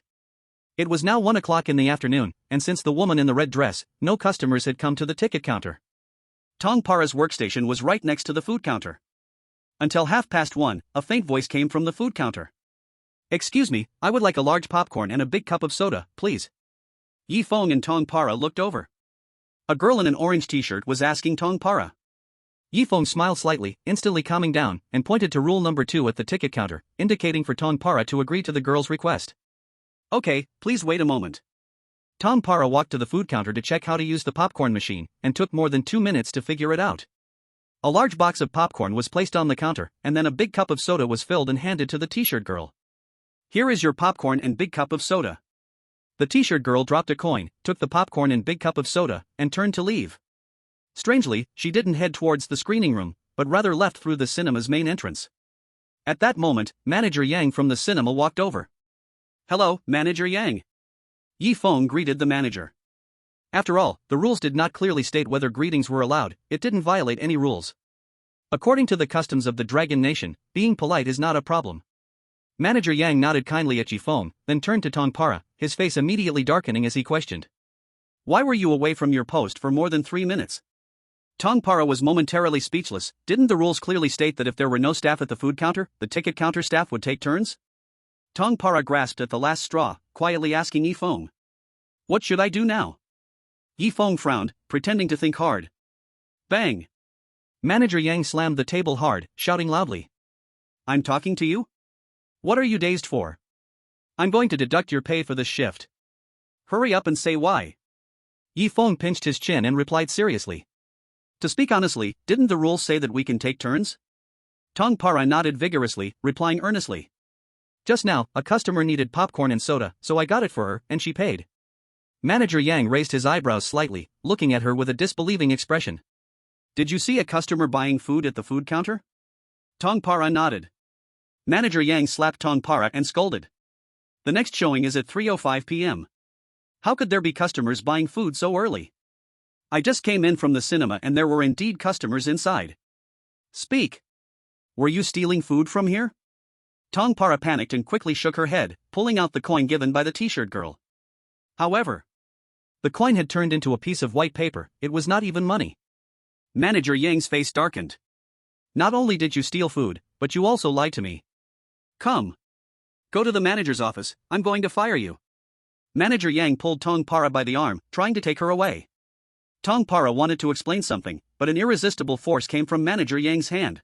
S1: It was now 1 o'clock in the afternoon, and since the woman in the red dress, no customers had come to the ticket counter. Tongpara's workstation was right next to the food counter. Until 1:30, a faint voice came from the food counter. "Excuse me, I would like a large popcorn and a big cup of soda, please." Yi Feng and Tongpara looked over. A girl in an orange t-shirt was asking Tongpara. Yi Feng smiled slightly, instantly calming down, and pointed to rule number 2 at the ticket counter, indicating for Tongpara to agree to the girl's request. "Okay, please wait a moment." Tongpara walked to the food counter to check how to use the popcorn machine, and took more than 2 minutes to figure it out. A large box of popcorn was placed on the counter, and then a big cup of soda was filled and handed to the t-shirt girl. "Here is your popcorn and big cup of soda." The t-shirt girl dropped a coin, took the popcorn and big cup of soda, and turned to leave. Strangely, she didn't head towards the screening room, but rather left through the cinema's main entrance. At that moment, Manager Yang from the cinema walked over. "Hello, Manager Yang." Yi Feng greeted the manager. After all, the rules did not clearly state whether greetings were allowed, it didn't violate any rules. According to the customs of the Dragon Nation, being polite is not a problem. Manager Yang nodded kindly at Yi Feng, then turned to Tongpara, his face immediately darkening as he questioned. "Why were you away from your post for more than 3 minutes?" Tongpara was momentarily speechless. Didn't the rules clearly state that if there were no staff at the food counter, the ticket counter staff would take turns? Tongpara grasped at the last straw, quietly asking Yi Feng, "What should I do now?" Yi Feng frowned, pretending to think hard. Bang! Manager Yang slammed the table hard, shouting loudly. "I'm talking to you? What are you dazed for? I'm going to deduct your pay for this shift. Hurry up and say why." Yi Feng pinched his chin and replied seriously. "To speak honestly, didn't the rules say that we can take turns?" Tongpara nodded vigorously, replying earnestly. "Just now, a customer needed popcorn and soda, so I got it for her, and she paid." Manager Yang raised his eyebrows slightly, looking at her with a disbelieving expression. "Did you see a customer buying food at the food counter?" Tongpara nodded. Manager Yang slapped Tongpara and scolded. "The next showing is at 3:05 p.m. How could there be customers buying food so early? I just came in from the cinema and there were indeed customers inside. Speak. Were you stealing food from here?" Tongpara panicked and quickly shook her head, pulling out the coin given by the t-shirt girl. However, the coin had turned into a piece of white paper. It was not even money. Manager Yang's face darkened. "Not only did you steal food, but you also lied to me. Come. Go to the manager's office, I'm going to fire you." Manager Yang pulled Tongpara by the arm, trying to take her away. Tongpara wanted to explain something, but an irresistible force came from Manager Yang's hand.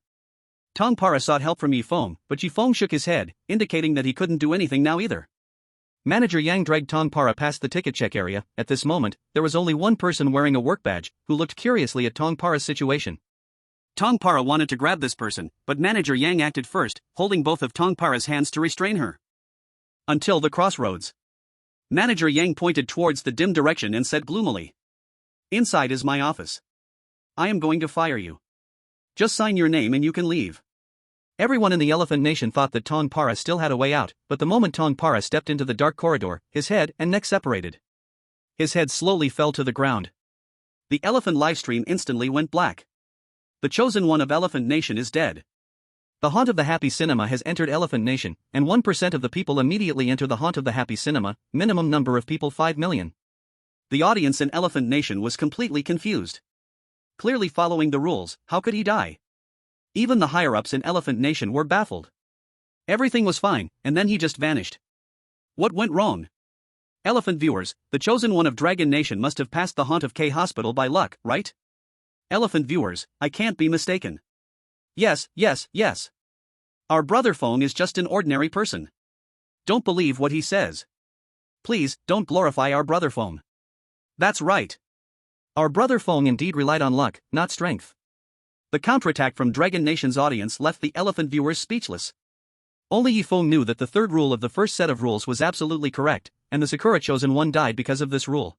S1: Tongpara sought help from Yi Feng, but Yi Feng shook his head, indicating that he couldn't do anything now either. Manager Yang dragged Tongpara past the ticket check area. At this moment, there was only one person wearing a work badge, who looked curiously at Tongpara's situation. Tongpara wanted to grab this person, but Manager Yang acted first, holding both of Tongpara's hands to restrain her. Until the crossroads. Manager Yang pointed towards the dim direction and said gloomily, "Inside is my office. I am going to fire you. Just sign your name and you can leave." Everyone in the Elephant Nation thought that Tongpara still had a way out, but the moment Tongpara stepped into the dark corridor, his head and neck separated. His head slowly fell to the ground. The Elephant livestream instantly went black. The chosen one of Elephant Nation is dead. The haunt of the Happy Cinema has entered Elephant Nation, and 1% of the people immediately enter the haunt of the Happy Cinema, minimum number of people 5 million. The audience in Elephant Nation was completely confused. Clearly following the rules, how could he die? Even the higher-ups in Elephant Nation were baffled. Everything was fine, and then he just vanished. What went wrong? Elephant viewers, the chosen one of Dragon Nation must have passed the haunt of K Hospital by luck, right? Elephant viewers, I can't be mistaken. Yes. Our brother Feng is just an ordinary person. Don't believe what he says. Please, don't glorify our brother Feng. That's right. Our brother Feng indeed relied on luck, not strength. The counterattack from Dragon Nation's audience left the elephant viewers speechless. Only Yifeng knew that the third rule of the first set of rules was absolutely correct, and the Sakura chosen one died because of this rule.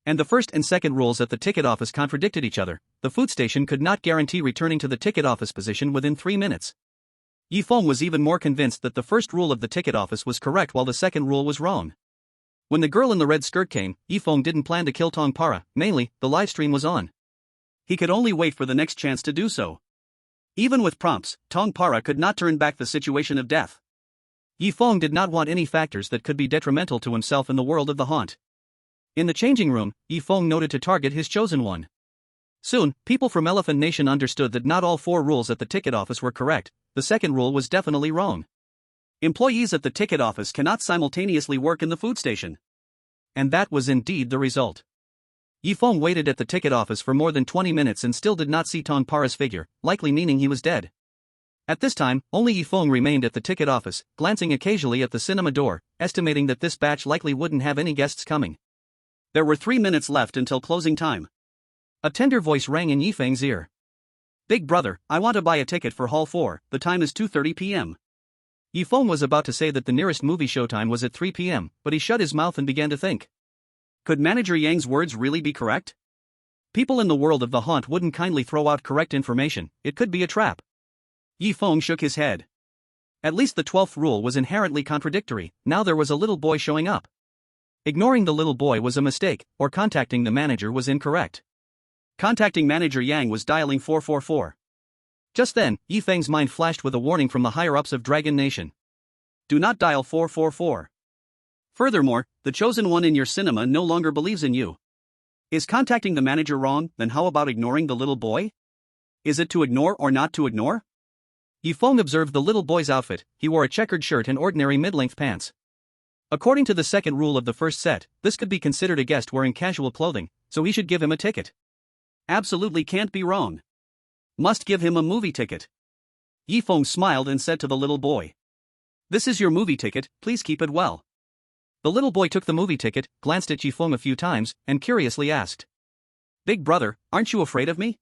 S1: And the first and second rules at the ticket office contradicted each other. The food station could not guarantee returning to the ticket office position within 3 minutes. Yifeng was even more convinced that the first rule of the ticket office was correct while the second rule was wrong. When the girl in the red skirt came, Yifeng didn't plan to kill Tongpara, mainly, the livestream was on. He could only wait for the next chance to do so. Even with prompts, Tongpara could not turn back the situation of death. Yifeng did not want any factors that could be detrimental to himself in the world of the haunt. In the changing room, Yifeng noted to target his chosen one. Soon, people from Elephant Nation understood that not all 4 rules at the ticket office were correct. The second rule was definitely wrong. Employees at the ticket office cannot simultaneously work in the food station. And that was indeed the result. Yifeng waited at the ticket office for more than 20 minutes and still did not see Tongpara's figure, likely meaning he was dead. At this time, only Yifeng remained at the ticket office, glancing occasionally at the cinema door, estimating that this batch likely wouldn't have any guests coming. There were 3 minutes left until closing time. A tender voice rang in Yifeng's ear. "Big brother, I want to buy a ticket for Hall 4, the time is 2:30 p.m. Yifeng was about to say that the nearest movie showtime was at 3 p.m., but he shut his mouth and began to think. Could Manager Yang's words really be correct? People in the world of the haunt wouldn't kindly throw out correct information, it could be a trap. Yifeng shook his head. At least the 12th rule was inherently contradictory. Now there was a little boy showing up. Ignoring the little boy was a mistake, or contacting the manager was incorrect. Contacting Manager Yang was dialing 444. Just then, Yifeng's mind flashed with a warning from the higher-ups of Dragon Nation. Do not dial 444. Furthermore, the chosen one in your cinema no longer believes in you. Is contacting the manager wrong? Then how about ignoring the little boy? Is it to ignore or not to ignore? Yifeng observed the little boy's outfit. He wore a checkered shirt and ordinary mid-length pants. According to the second rule of the first set, this could be considered a guest wearing casual clothing, so he should give him a ticket. Absolutely can't be wrong. Must give him a movie ticket. Yifeng smiled and said to the little boy. This is your movie ticket, please keep it well. The little boy took the movie ticket, glanced at Yifeng a few times, and curiously asked. Big brother, aren't you afraid of me?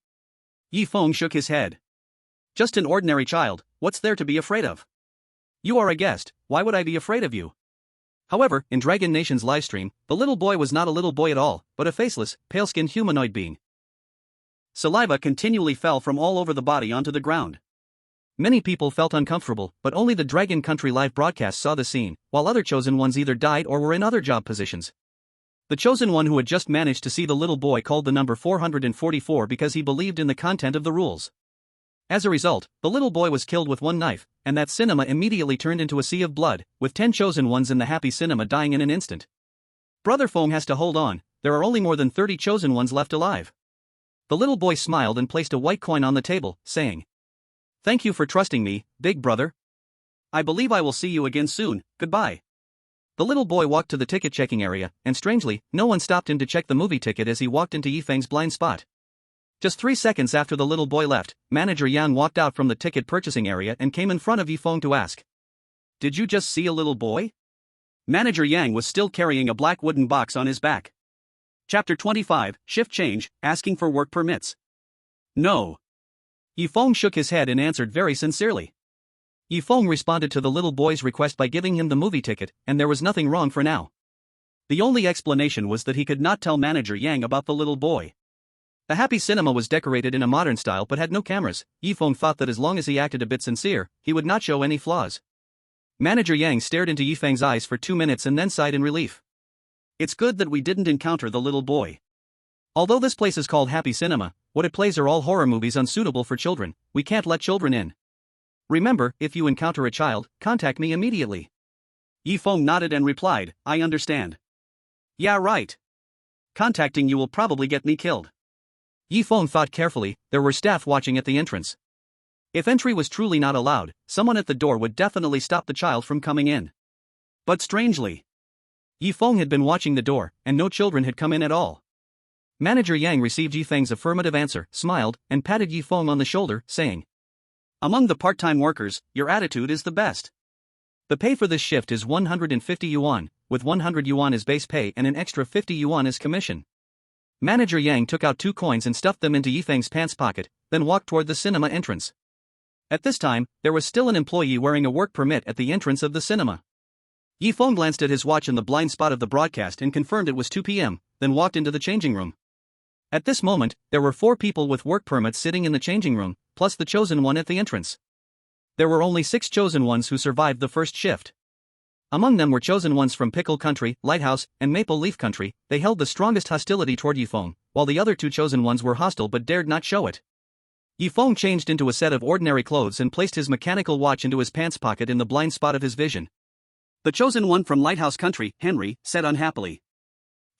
S1: Yifeng shook his head. Just an ordinary child, what's there to be afraid of? You are a guest, why would I be afraid of you? However, in Dragon Nation's livestream, the little boy was not a little boy at all, but a faceless, pale-skinned humanoid being. Saliva continually fell from all over the body onto the ground. Many people felt uncomfortable, but only the Dragon Country live broadcast saw the scene, while other chosen ones either died or were in other job positions. The chosen one who had just managed to see the little boy called the number 444 because he believed in the content of the rules. As a result, the little boy was killed with one knife, and that cinema immediately turned into a sea of blood, with 10 chosen ones in the happy cinema dying in an instant. Brother Feng has to hold on, there are only more than 30 chosen ones left alive. The little boy smiled and placed a white coin on the table, saying, Thank you for trusting me, big brother. I believe I will see you again soon, goodbye. The little boy walked to the ticket checking area, and strangely, no one stopped him to check the movie ticket as he walked into Yifeng's blind spot. Just 3 seconds after the little boy left, Manager Yang walked out from the ticket purchasing area and came in front of Yifeng to ask. Did you just see a little boy? Manager Yang was still carrying a black wooden box on his back. Chapter 25, Shift Change, Asking for Work Permits. No. Yifeng shook his head and answered very sincerely. Yifeng responded to the little boy's request by giving him the movie ticket, and there was nothing wrong for now. The only explanation was that he could not tell Manager Yang about the little boy. The happy cinema was decorated in a modern style but had no cameras. Yifeng thought that as long as he acted a bit sincere, he would not show any flaws. Manager Yang stared into Yifeng's eyes for 2 minutes and then sighed in relief. It's good that we didn't encounter the little boy. Although this place is called Happy Cinema, what it plays are all horror movies unsuitable for children. We can't let children in. Remember, if you encounter a child, contact me immediately. Yifeng nodded and replied, I understand. Yeah, right. Contacting you will probably get me killed. Yifeng thought carefully. There were staff watching at the entrance. If entry was truly not allowed, someone at the door would definitely stop the child from coming in. But strangely, Yifeng had been watching the door, and no children had come in at all. Manager Yang received Yifeng's affirmative answer, smiled, and patted Yifeng on the shoulder, saying, Among the part-time workers, your attitude is the best. The pay for this shift is 150 yuan, with 100 yuan as base pay and an extra 50 yuan as commission. Manager Yang took out 2 coins and stuffed them into Yifeng's pants pocket, then walked toward the cinema entrance. At this time, there was still an employee wearing a work permit at the entrance of the cinema. Feng glanced at his watch in the blind spot of the broadcast and confirmed it was 2 p.m., then walked into the changing room. At this moment, there were 4 people with work permits sitting in the changing room, plus the chosen one at the entrance. There were only 6 chosen ones who survived the first shift. Among them were chosen ones from Pickle Country, Lighthouse, and Maple Leaf Country. They held the strongest hostility toward Feng, while the other 2 chosen ones were hostile but dared not show it. Feng changed into a set of ordinary clothes and placed his mechanical watch into his pants pocket in the blind spot of his vision. The chosen one from Lighthouse Country, Henry, said unhappily.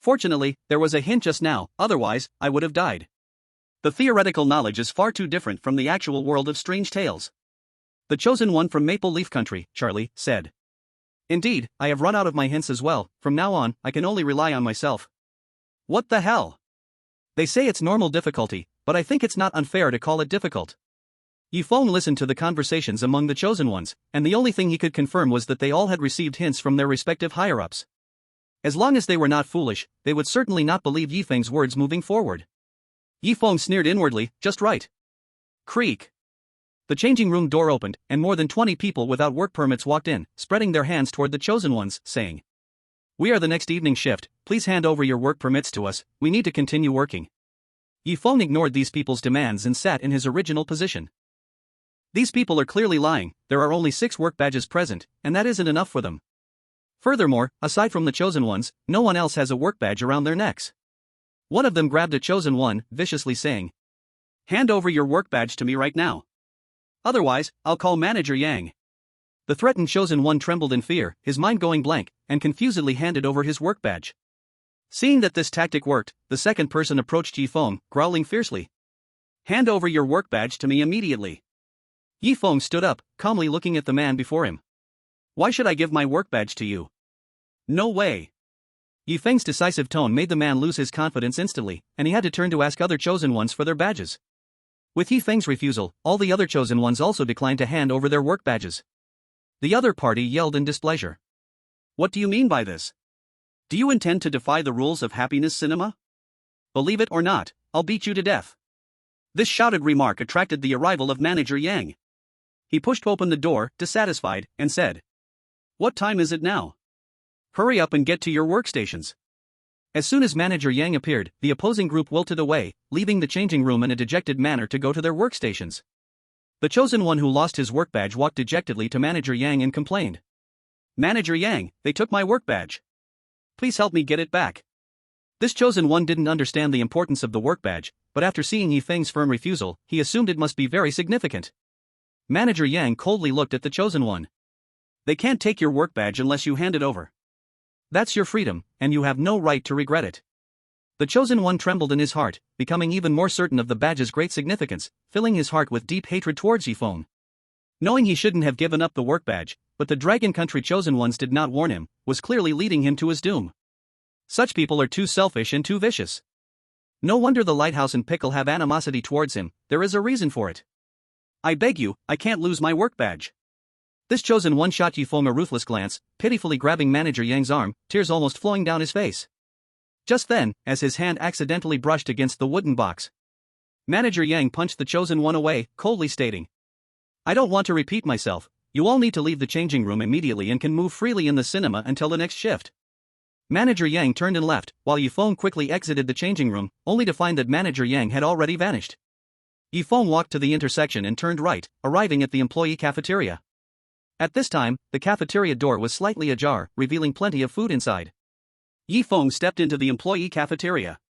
S1: Fortunately, there was a hint just now, otherwise, I would have died. The theoretical knowledge is far too different from the actual world of strange tales. The chosen one from Maple Leaf Country, Charlie, said. Indeed, I have run out of my hints as well. From now on, I can only rely on myself. What the hell? They say it's normal difficulty, but I think it's not unfair to call it difficult. Feng listened to the conversations among the chosen ones, and the only thing he could confirm was that they all had received hints from their respective higher-ups. As long as they were not foolish, they would certainly not believe Feng's words moving forward. Feng sneered inwardly, just right. Creak. The changing room door opened, and more than 20 people without work permits walked in, spreading their hands toward the chosen ones, saying, "We are the next evening shift, please hand over your work permits to us, we need to continue working." Feng ignored these people's demands and sat in his original position. These people are clearly lying, there are only 6 work badges present, and that isn't enough for them. Furthermore, aside from the chosen ones, no one else has a work badge around their necks. One of them grabbed a chosen one, viciously saying, "Hand over your work badge to me right now. Otherwise, I'll call Manager Yang." The threatened chosen one trembled in fear, his mind going blank, and confusedly handed over his work badge. Seeing that this tactic worked, the second person approached Feng, growling fiercely. "Hand over your work badge to me immediately." Feng stood up, calmly looking at the man before him. "Why should I give my work badge to you?" "No way." Feng's decisive tone made the man lose his confidence instantly, and he had to turn to ask other chosen ones for their badges. With Feng's refusal, all the other chosen ones also declined to hand over their work badges. The other party yelled in displeasure. "What do you mean by this? Do you intend to defy the rules of happiness cinema? Believe it or not, I'll beat you to death." This shouted remark attracted the arrival of Manager Yang. He pushed open the door, dissatisfied, and said, "What time is it now? Hurry up and get to your workstations." As soon as Manager Yang appeared, the opposing group wilted away, leaving the changing room in a dejected manner to go to their workstations. The chosen one who lost his work badge walked dejectedly to Manager Yang and complained. "Manager Yang, they took my work badge. Please help me get it back." This chosen one didn't understand the importance of the work badge, but after seeing Feng's firm refusal, he assumed it must be very significant. Manager Yang coldly looked at the chosen one. "They can't take your work badge unless you hand it over. That's your freedom, and you have no right to regret it." The chosen one trembled in his heart, becoming even more certain of the badge's great significance, filling his heart with deep hatred towards Feng. Knowing he shouldn't have given up the work badge, but the Dragon Country chosen ones did not warn him, was clearly leading him to his doom. Such people are too selfish and too vicious. No wonder the Lighthouse and Pickle have animosity towards him, there is a reason for it. "I beg you, I can't lose my work badge." This chosen one shot Feng a ruthless glance, pitifully grabbing Manager Yang's arm, tears almost flowing down his face. Just then, as his hand accidentally brushed against the wooden box, Manager Yang punched the chosen one away, coldly stating, "I don't want to repeat myself, you all need to leave the changing room immediately and can move freely in the cinema until the next shift." Manager Yang turned and left, while Feng quickly exited the changing room, only to find that Manager Yang had already vanished. Feng walked to the intersection and turned right, arriving at the employee cafeteria. At this time, the cafeteria door was slightly ajar, revealing plenty of food inside. Feng stepped into the employee cafeteria.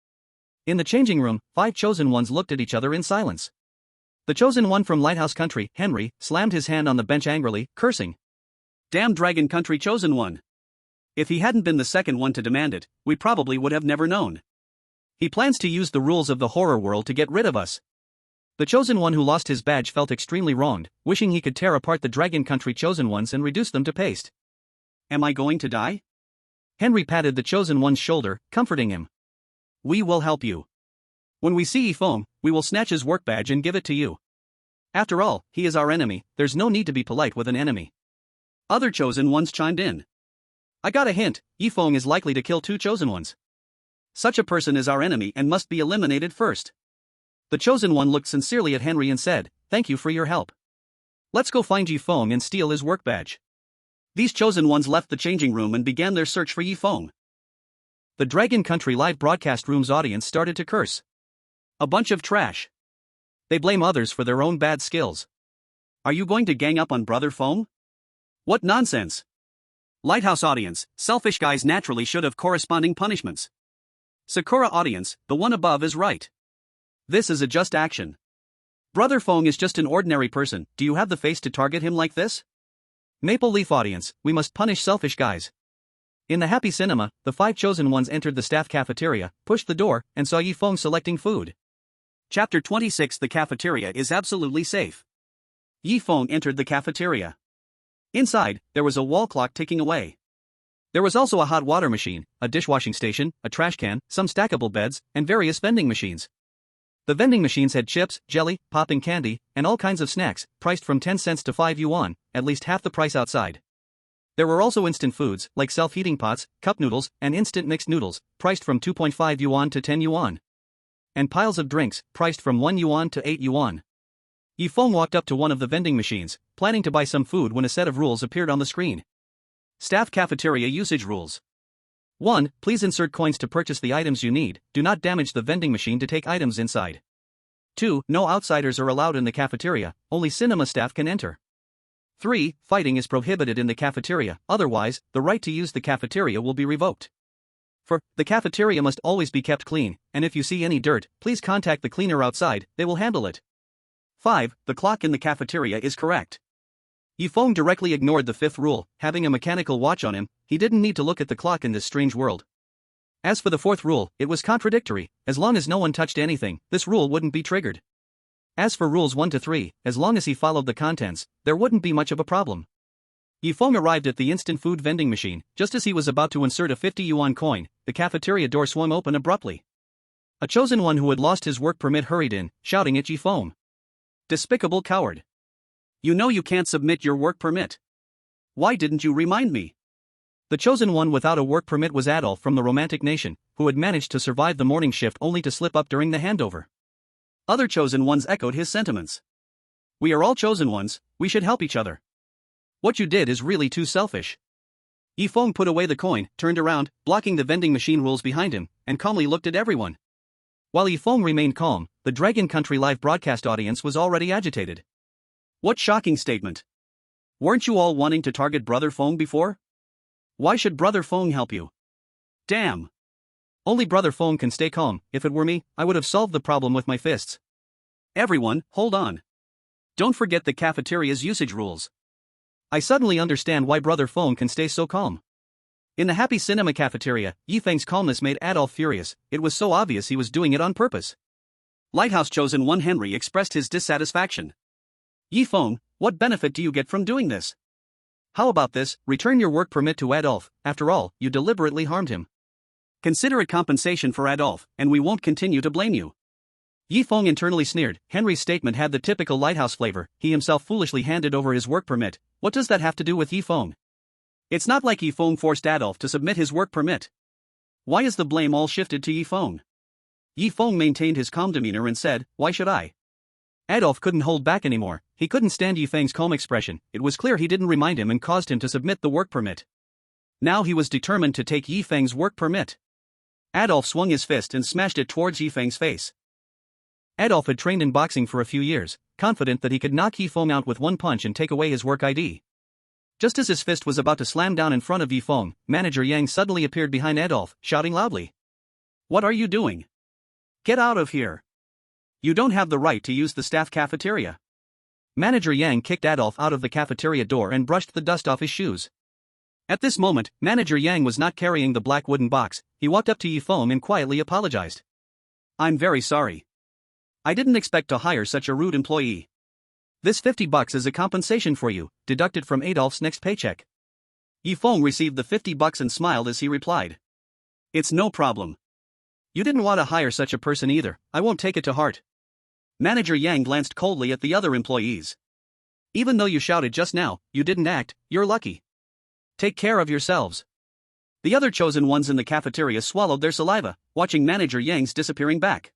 S1: In the changing room, 5 chosen ones looked at each other in silence. The chosen one from Lighthouse Country, Henry, slammed his hand on the bench angrily, cursing. "Damn Dragon Country chosen one. If he hadn't been the second one to demand it, we probably would have never known. He plans to use the rules of the horror world to get rid of us." The chosen one who lost his badge felt extremely wronged, wishing he could tear apart the Dragon Country chosen ones and reduce them to paste. "Am I going to die?" Henry patted the chosen one's shoulder, comforting him. "We will help you. When we see Feng, we will snatch his work badge and give it to you. After all, he is our enemy, there's no need to be polite with an enemy." Other chosen ones chimed in. "I got a hint, Feng is likely to kill 2 chosen ones. Such a person is our enemy and must be eliminated first." The chosen one looked sincerely at Henry and said, "Thank you for your help. Let's go find Yi Feng and steal his work badge. These chosen ones left the changing room and began their search for Yi Feng. The Dragon Country live broadcast room's audience started to curse. A bunch of trash. They blame others for their own bad skills. Are you going to gang up on Brother Feng? What nonsense! Lighthouse audience, selfish guys naturally should have corresponding punishments. Sakura audience, the one above is right. This is a just action. Brother Feng is just an ordinary person, do you have the face to target him like this? Maple Leaf audience, we must punish selfish guys. In the happy cinema, the 5 chosen ones entered the staff cafeteria, pushed the door, and saw Yi Feng selecting food. Chapter 26 The cafeteria is absolutely safe. Yi Feng entered the cafeteria. Inside, there was a wall clock ticking away. There was also a hot water machine, a dishwashing station, a trash can, some stackable beds, and various vending machines. The vending machines had chips, jelly, popping candy, and all kinds of snacks, priced from 10 cents to 5 yuan, at least half the price outside. There were also instant foods, like self-heating pots, cup noodles, and instant mixed noodles, priced from 2.5 yuan to 10 yuan. And piles of drinks, priced from 1 yuan to 8 yuan. Yi Feng walked up to one of the vending machines, planning to buy some food when a set of rules appeared on the screen. Staff Cafeteria Usage Rules. 1. Please insert coins to purchase the items you need, do not damage the vending machine to take items inside. 2. No outsiders are allowed in the cafeteria, only cinema staff can enter. 3. Fighting is prohibited in the cafeteria, otherwise, the right to use the cafeteria will be revoked. 4. The cafeteria must always be kept clean, and if you see any dirt, please contact the cleaner outside, they will handle it. 5. The clock in the cafeteria is correct. Yi Feng directly ignored the 5th rule, having a mechanical watch on him, he didn't need to look at the clock in this strange world. As for the 4th rule, it was contradictory, as long as no one touched anything, this rule wouldn't be triggered. As for rules 1 to 3, as long as he followed the contents, there wouldn't be much of a problem. Yi Feng arrived at the instant food vending machine, just as he was about to insert a 50 yuan coin, the cafeteria door swung open abruptly. A chosen one who had lost his work permit hurried in, shouting at Yi Feng. Despicable coward. You know you can't submit your work permit. Why didn't you remind me? The chosen one without a work permit was Adolf from the Romantic Nation, who had managed to survive the morning shift only to slip up during the handover. Other chosen ones echoed his sentiments. We are all chosen ones, we should help each other. What you did is really too selfish. Yi Feng put away the coin, turned around, blocking the vending machine rules behind him, and calmly looked at everyone. While Yi Feng remained calm, the Dragon Country live broadcast audience was already agitated. What shocking statement. Weren't you all wanting to target Brother Feng before? Why should Brother Feng help you? Damn. Only Brother Feng can stay calm, if it were me, I would have solved the problem with my fists. Everyone, hold on. Don't forget the cafeteria's usage rules. I suddenly understand why Brother Feng can stay so calm. In the happy cinema cafeteria, Yi Feng's calmness made Adolf furious, it was so obvious he was doing it on purpose. Lighthouse chosen one Henry expressed his dissatisfaction. Yi Feng, what benefit do you get from doing this? How about this, return your work permit to Adolf, after all, you deliberately harmed him. Consider it compensation for Adolf, and we won't continue to blame you. Yi Feng internally sneered, Henry's statement had the typical Lighthouse flavor, he himself foolishly handed over his work permit, what does that have to do with Yi Feng? It's not like Yi Feng forced Adolf to submit his work permit. Why is the blame all shifted to Yi Feng? Yi Feng maintained his calm demeanor and said, why should I? Adolf couldn't hold back anymore, he couldn't stand Yi Feng's calm expression, it was clear he didn't remind him and caused him to submit the work permit. Now he was determined to take Yi Feng's work permit. Adolf swung his fist and smashed it towards Yi Feng's face. Adolf had trained in boxing for a few years, confident that he could knock Yi Feng out with one punch and take away his work ID. Just as his fist was about to slam down in front of Yi Feng, Manager Yang suddenly appeared behind Adolf, shouting loudly. What are you doing? Get out of here. You don't have the right to use the staff cafeteria. Manager Yang kicked Adolf out of the cafeteria door and brushed the dust off his shoes. At this moment, Manager Yang was not carrying the black wooden box, he walked up to Yi Feng and quietly apologized. I'm very sorry. I didn't expect to hire such a rude employee. This $50 is a compensation for you, deducted from Adolf's next paycheck. Yi Feng received the $50 and smiled as he replied. It's no problem. You didn't want to hire such a person either, I won't take it to heart. Manager Yang glanced coldly at the other employees. Even though you shouted just now, you didn't act, you're lucky. Take care of yourselves. The other chosen ones in the cafeteria swallowed their saliva, watching Manager Yang's disappearing back.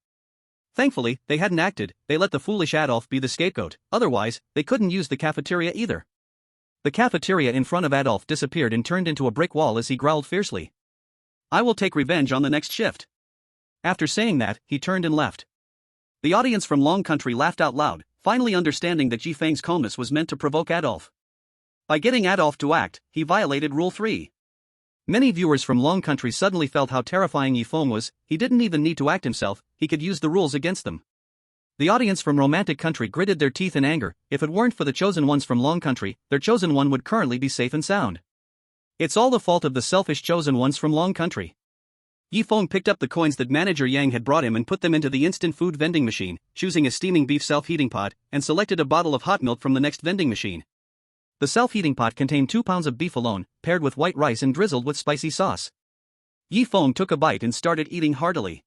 S1: Thankfully, they hadn't acted, they let the foolish Adolf be the scapegoat, otherwise, they couldn't use the cafeteria either. The cafeteria in front of Adolf disappeared and turned into a brick wall as he growled fiercely. I will take revenge on the next shift. After saying that, he turned and left. The audience from Long Country laughed out loud, finally understanding that Feng's calmness was meant to provoke Adolf. By getting Adolf to act, he violated Rule 3. Many viewers from Long Country suddenly felt how terrifying Feng was. He didn't even need to act himself, he could use the rules against them. The audience from Romantic Country gritted their teeth in anger. If it weren't for the chosen ones from Long Country, their chosen one would currently be safe and sound. It's all the fault of the selfish chosen ones from Long Country. Feng picked up the coins that Manager Yang had brought him and put them into the instant food vending machine, choosing a steaming beef self-heating pot, and selected a bottle of hot milk from the next vending machine. The self-heating pot contained 2 pounds of beef alone, paired with white rice and drizzled with spicy sauce. Feng took a bite and started eating heartily.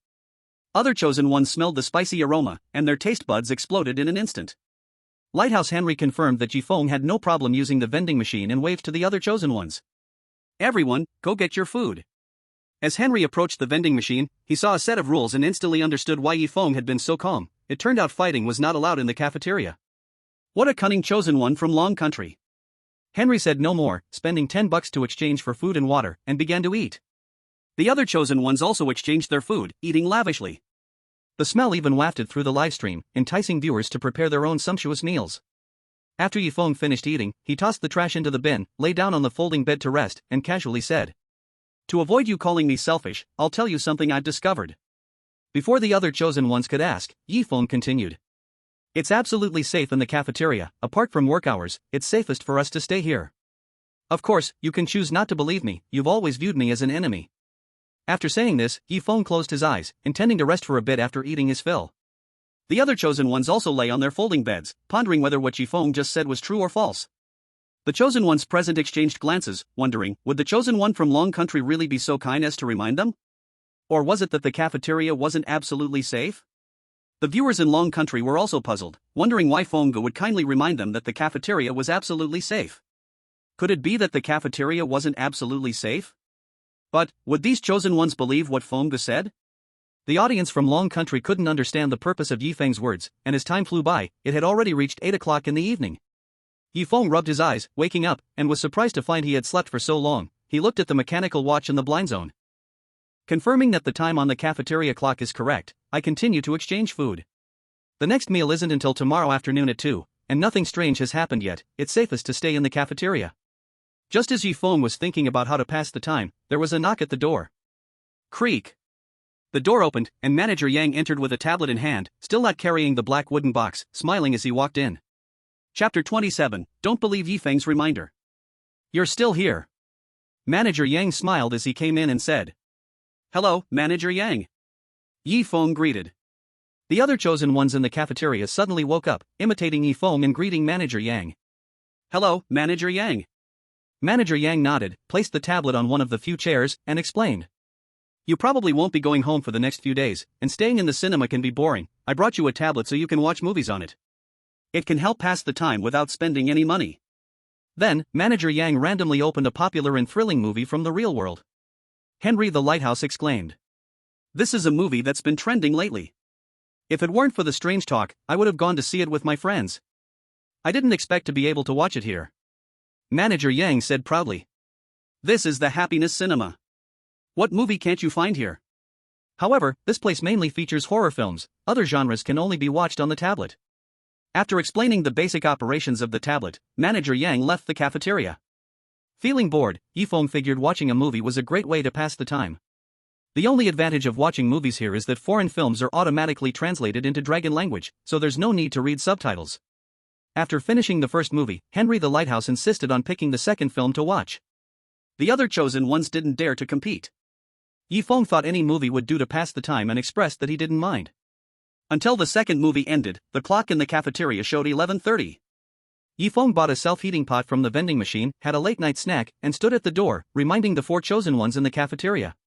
S1: Other chosen ones smelled the spicy aroma, and their taste buds exploded in an instant. Lighthouse Henry confirmed that Feng had no problem using the vending machine and waved to the other chosen ones. Everyone, go get your food. As Henry approached the vending machine, he saw a set of rules and instantly understood why Feng had been so calm. It turned out fighting was not allowed in the cafeteria. What a cunning chosen one from Long Country. Henry said no more, spending $10 to exchange for food and water, and began to eat. The other chosen ones also exchanged their food, eating lavishly. The smell even wafted through the livestream, enticing viewers to prepare their own sumptuous meals. After Feng finished eating, he tossed the trash into the bin, lay down on the folding bed to rest, and casually said, "To avoid you calling me selfish, I'll tell you something I've discovered." Before the other chosen ones could ask, Feng continued. It's absolutely safe in the cafeteria. Apart from work hours, it's safest for us to stay here. Of course, you can choose not to believe me, you've always viewed me as an enemy. After saying this, Feng closed his eyes, intending to rest for a bit after eating his fill. The other chosen ones also lay on their folding beds, pondering whether what Feng just said was true or false. The chosen ones present exchanged glances, wondering, would the chosen one from Long Country really be so kind as to remind them? Or was it that the cafeteria wasn't absolutely safe? The viewers in Long Country were also puzzled, wondering why Feng would kindly remind them that the cafeteria was absolutely safe. Could it be that the cafeteria wasn't absolutely safe? But, would these chosen ones believe what Feng said? The audience from Long Country couldn't understand the purpose of Feng's words, and as time flew by, it had already reached 8 o'clock in the evening. Feng rubbed his eyes, waking up, and was surprised to find he had slept for so long. He looked at the mechanical watch in the blind zone. Confirming that the time on the cafeteria clock is correct, I continue to exchange food. The next meal isn't until tomorrow afternoon at 2, and nothing strange has happened yet. It's safest to stay in the cafeteria. Just as Feng was thinking about how to pass the time, there was a knock at the door. Creak. The door opened, and Manager Yang entered with a tablet in hand, still not carrying the black wooden box, smiling as he walked in. Chapter 27, Don't Believe Feng's Reminder. You're still here. Manager Yang smiled as he came in and said, "Hello, Manager Yang." Feng greeted. The other chosen ones in the cafeteria suddenly woke up, imitating Feng and greeting Manager Yang. "Hello, Manager Yang." Manager Yang nodded, placed the tablet on one of the few chairs, and explained. "You probably won't be going home for the next few days, and staying in the cinema can be boring. I brought you a tablet so you can watch movies on it. It can help pass the time without spending any money." Then, Manager Yang randomly opened a popular and thrilling movie from the real world. Henry the Lighthouse exclaimed. "This is a movie that's been trending lately. If it weren't for the strange talk, I would have gone to see it with my friends. I didn't expect to be able to watch it here." Manager Yang said proudly. "This is the Happiness Cinema. What movie can't you find here?" However, this place mainly features horror films. Other genres can only be watched on the tablet. After explaining the basic operations of the tablet, Manager Yang left the cafeteria. Feeling bored, Feng figured watching a movie was a great way to pass the time. The only advantage of watching movies here is that foreign films are automatically translated into Dragon language, so there's no need to read subtitles. After finishing the first movie, Henry the Lighthouse insisted on picking the second film to watch. The other chosen ones didn't dare to compete. Feng thought any movie would do to pass the time and expressed that he didn't mind. Until the second movie ended, the clock in the cafeteria showed 11:30. Feng bought a self-heating pot from the vending machine, had a late-night snack, and stood at the door, reminding the 4 chosen ones in the cafeteria.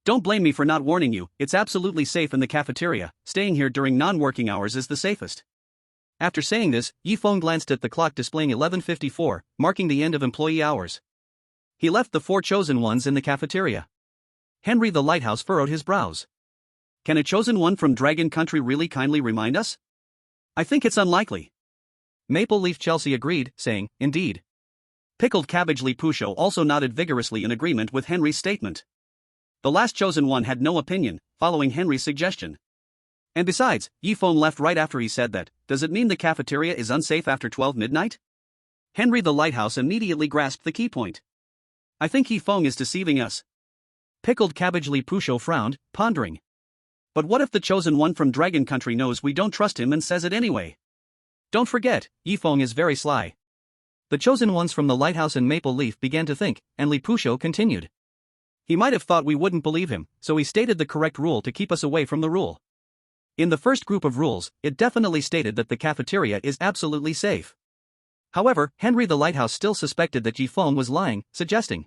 S1: "Don't blame me for not warning you, it's absolutely safe in the cafeteria. Staying here during non-working hours is the safest." After saying this, Feng glanced at the clock displaying 11:54, marking the end of employee hours. He left the 4 chosen ones in the cafeteria. Henry the Lighthouse furrowed his brows. Can a chosen one from Dragon Country really kindly remind us? I think it's unlikely. Maple Leaf Chelsea agreed, saying, indeed. Pickled Cabbage Lee Pusho also nodded vigorously in agreement with Henry's statement. The last chosen one had no opinion, following Henry's suggestion. And besides, Yifeng left right after he said that. Does it mean the cafeteria is unsafe after 12 midnight? Henry the Lighthouse immediately grasped the key point. I think Yifeng is deceiving us. Pickled Cabbage Lee Pusho frowned, pondering. But what if the chosen one from Dragon Country knows we don't trust him and says it anyway? Don't forget, Yifeng is very sly. The chosen ones from the Lighthouse and Maple Leaf began to think, and Lee Pusho continued. He might have thought we wouldn't believe him, so he stated the correct rule to keep us away from the rule. In the first group of rules, it definitely stated that the cafeteria is absolutely safe. However, Henry the Lighthouse still suspected that Yifeng was lying, suggesting,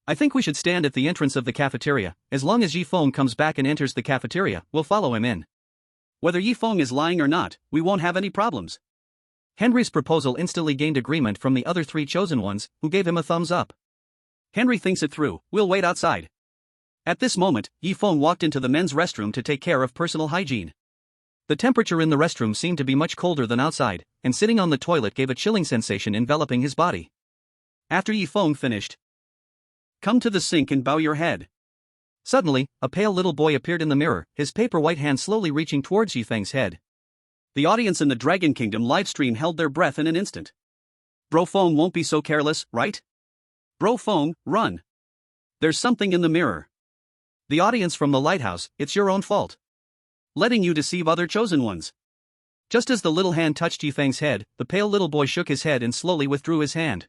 S1: I think we should stand at the entrance of the cafeteria. As long as Yifeng comes back and enters the cafeteria, we'll follow him in. Whether Yifeng is lying or not, we won't have any problems. Henry's proposal instantly gained agreement from the other three chosen ones, who gave him a thumbs up. Henry thinks it through, we'll wait outside. At this moment, Yifeng walked into the men's restroom to take care of personal hygiene. The temperature in the restroom seemed to be much colder than outside, and sitting on the toilet gave a chilling sensation enveloping his body. After Yifeng finished, come to the sink and bow your head. Suddenly, a pale little boy appeared in the mirror, his paper white hand slowly reaching towards Yifeng's head. The audience in the Dragon Kingdom livestream held their breath in an instant. Bro Feng won't be so careless, right? Bro Feng, run. There's something in the mirror. The audience from the Lighthouse, it's your own fault. Letting you deceive other chosen ones. Just as the little hand touched Yifeng's head, the pale little boy shook his head and slowly withdrew his hand.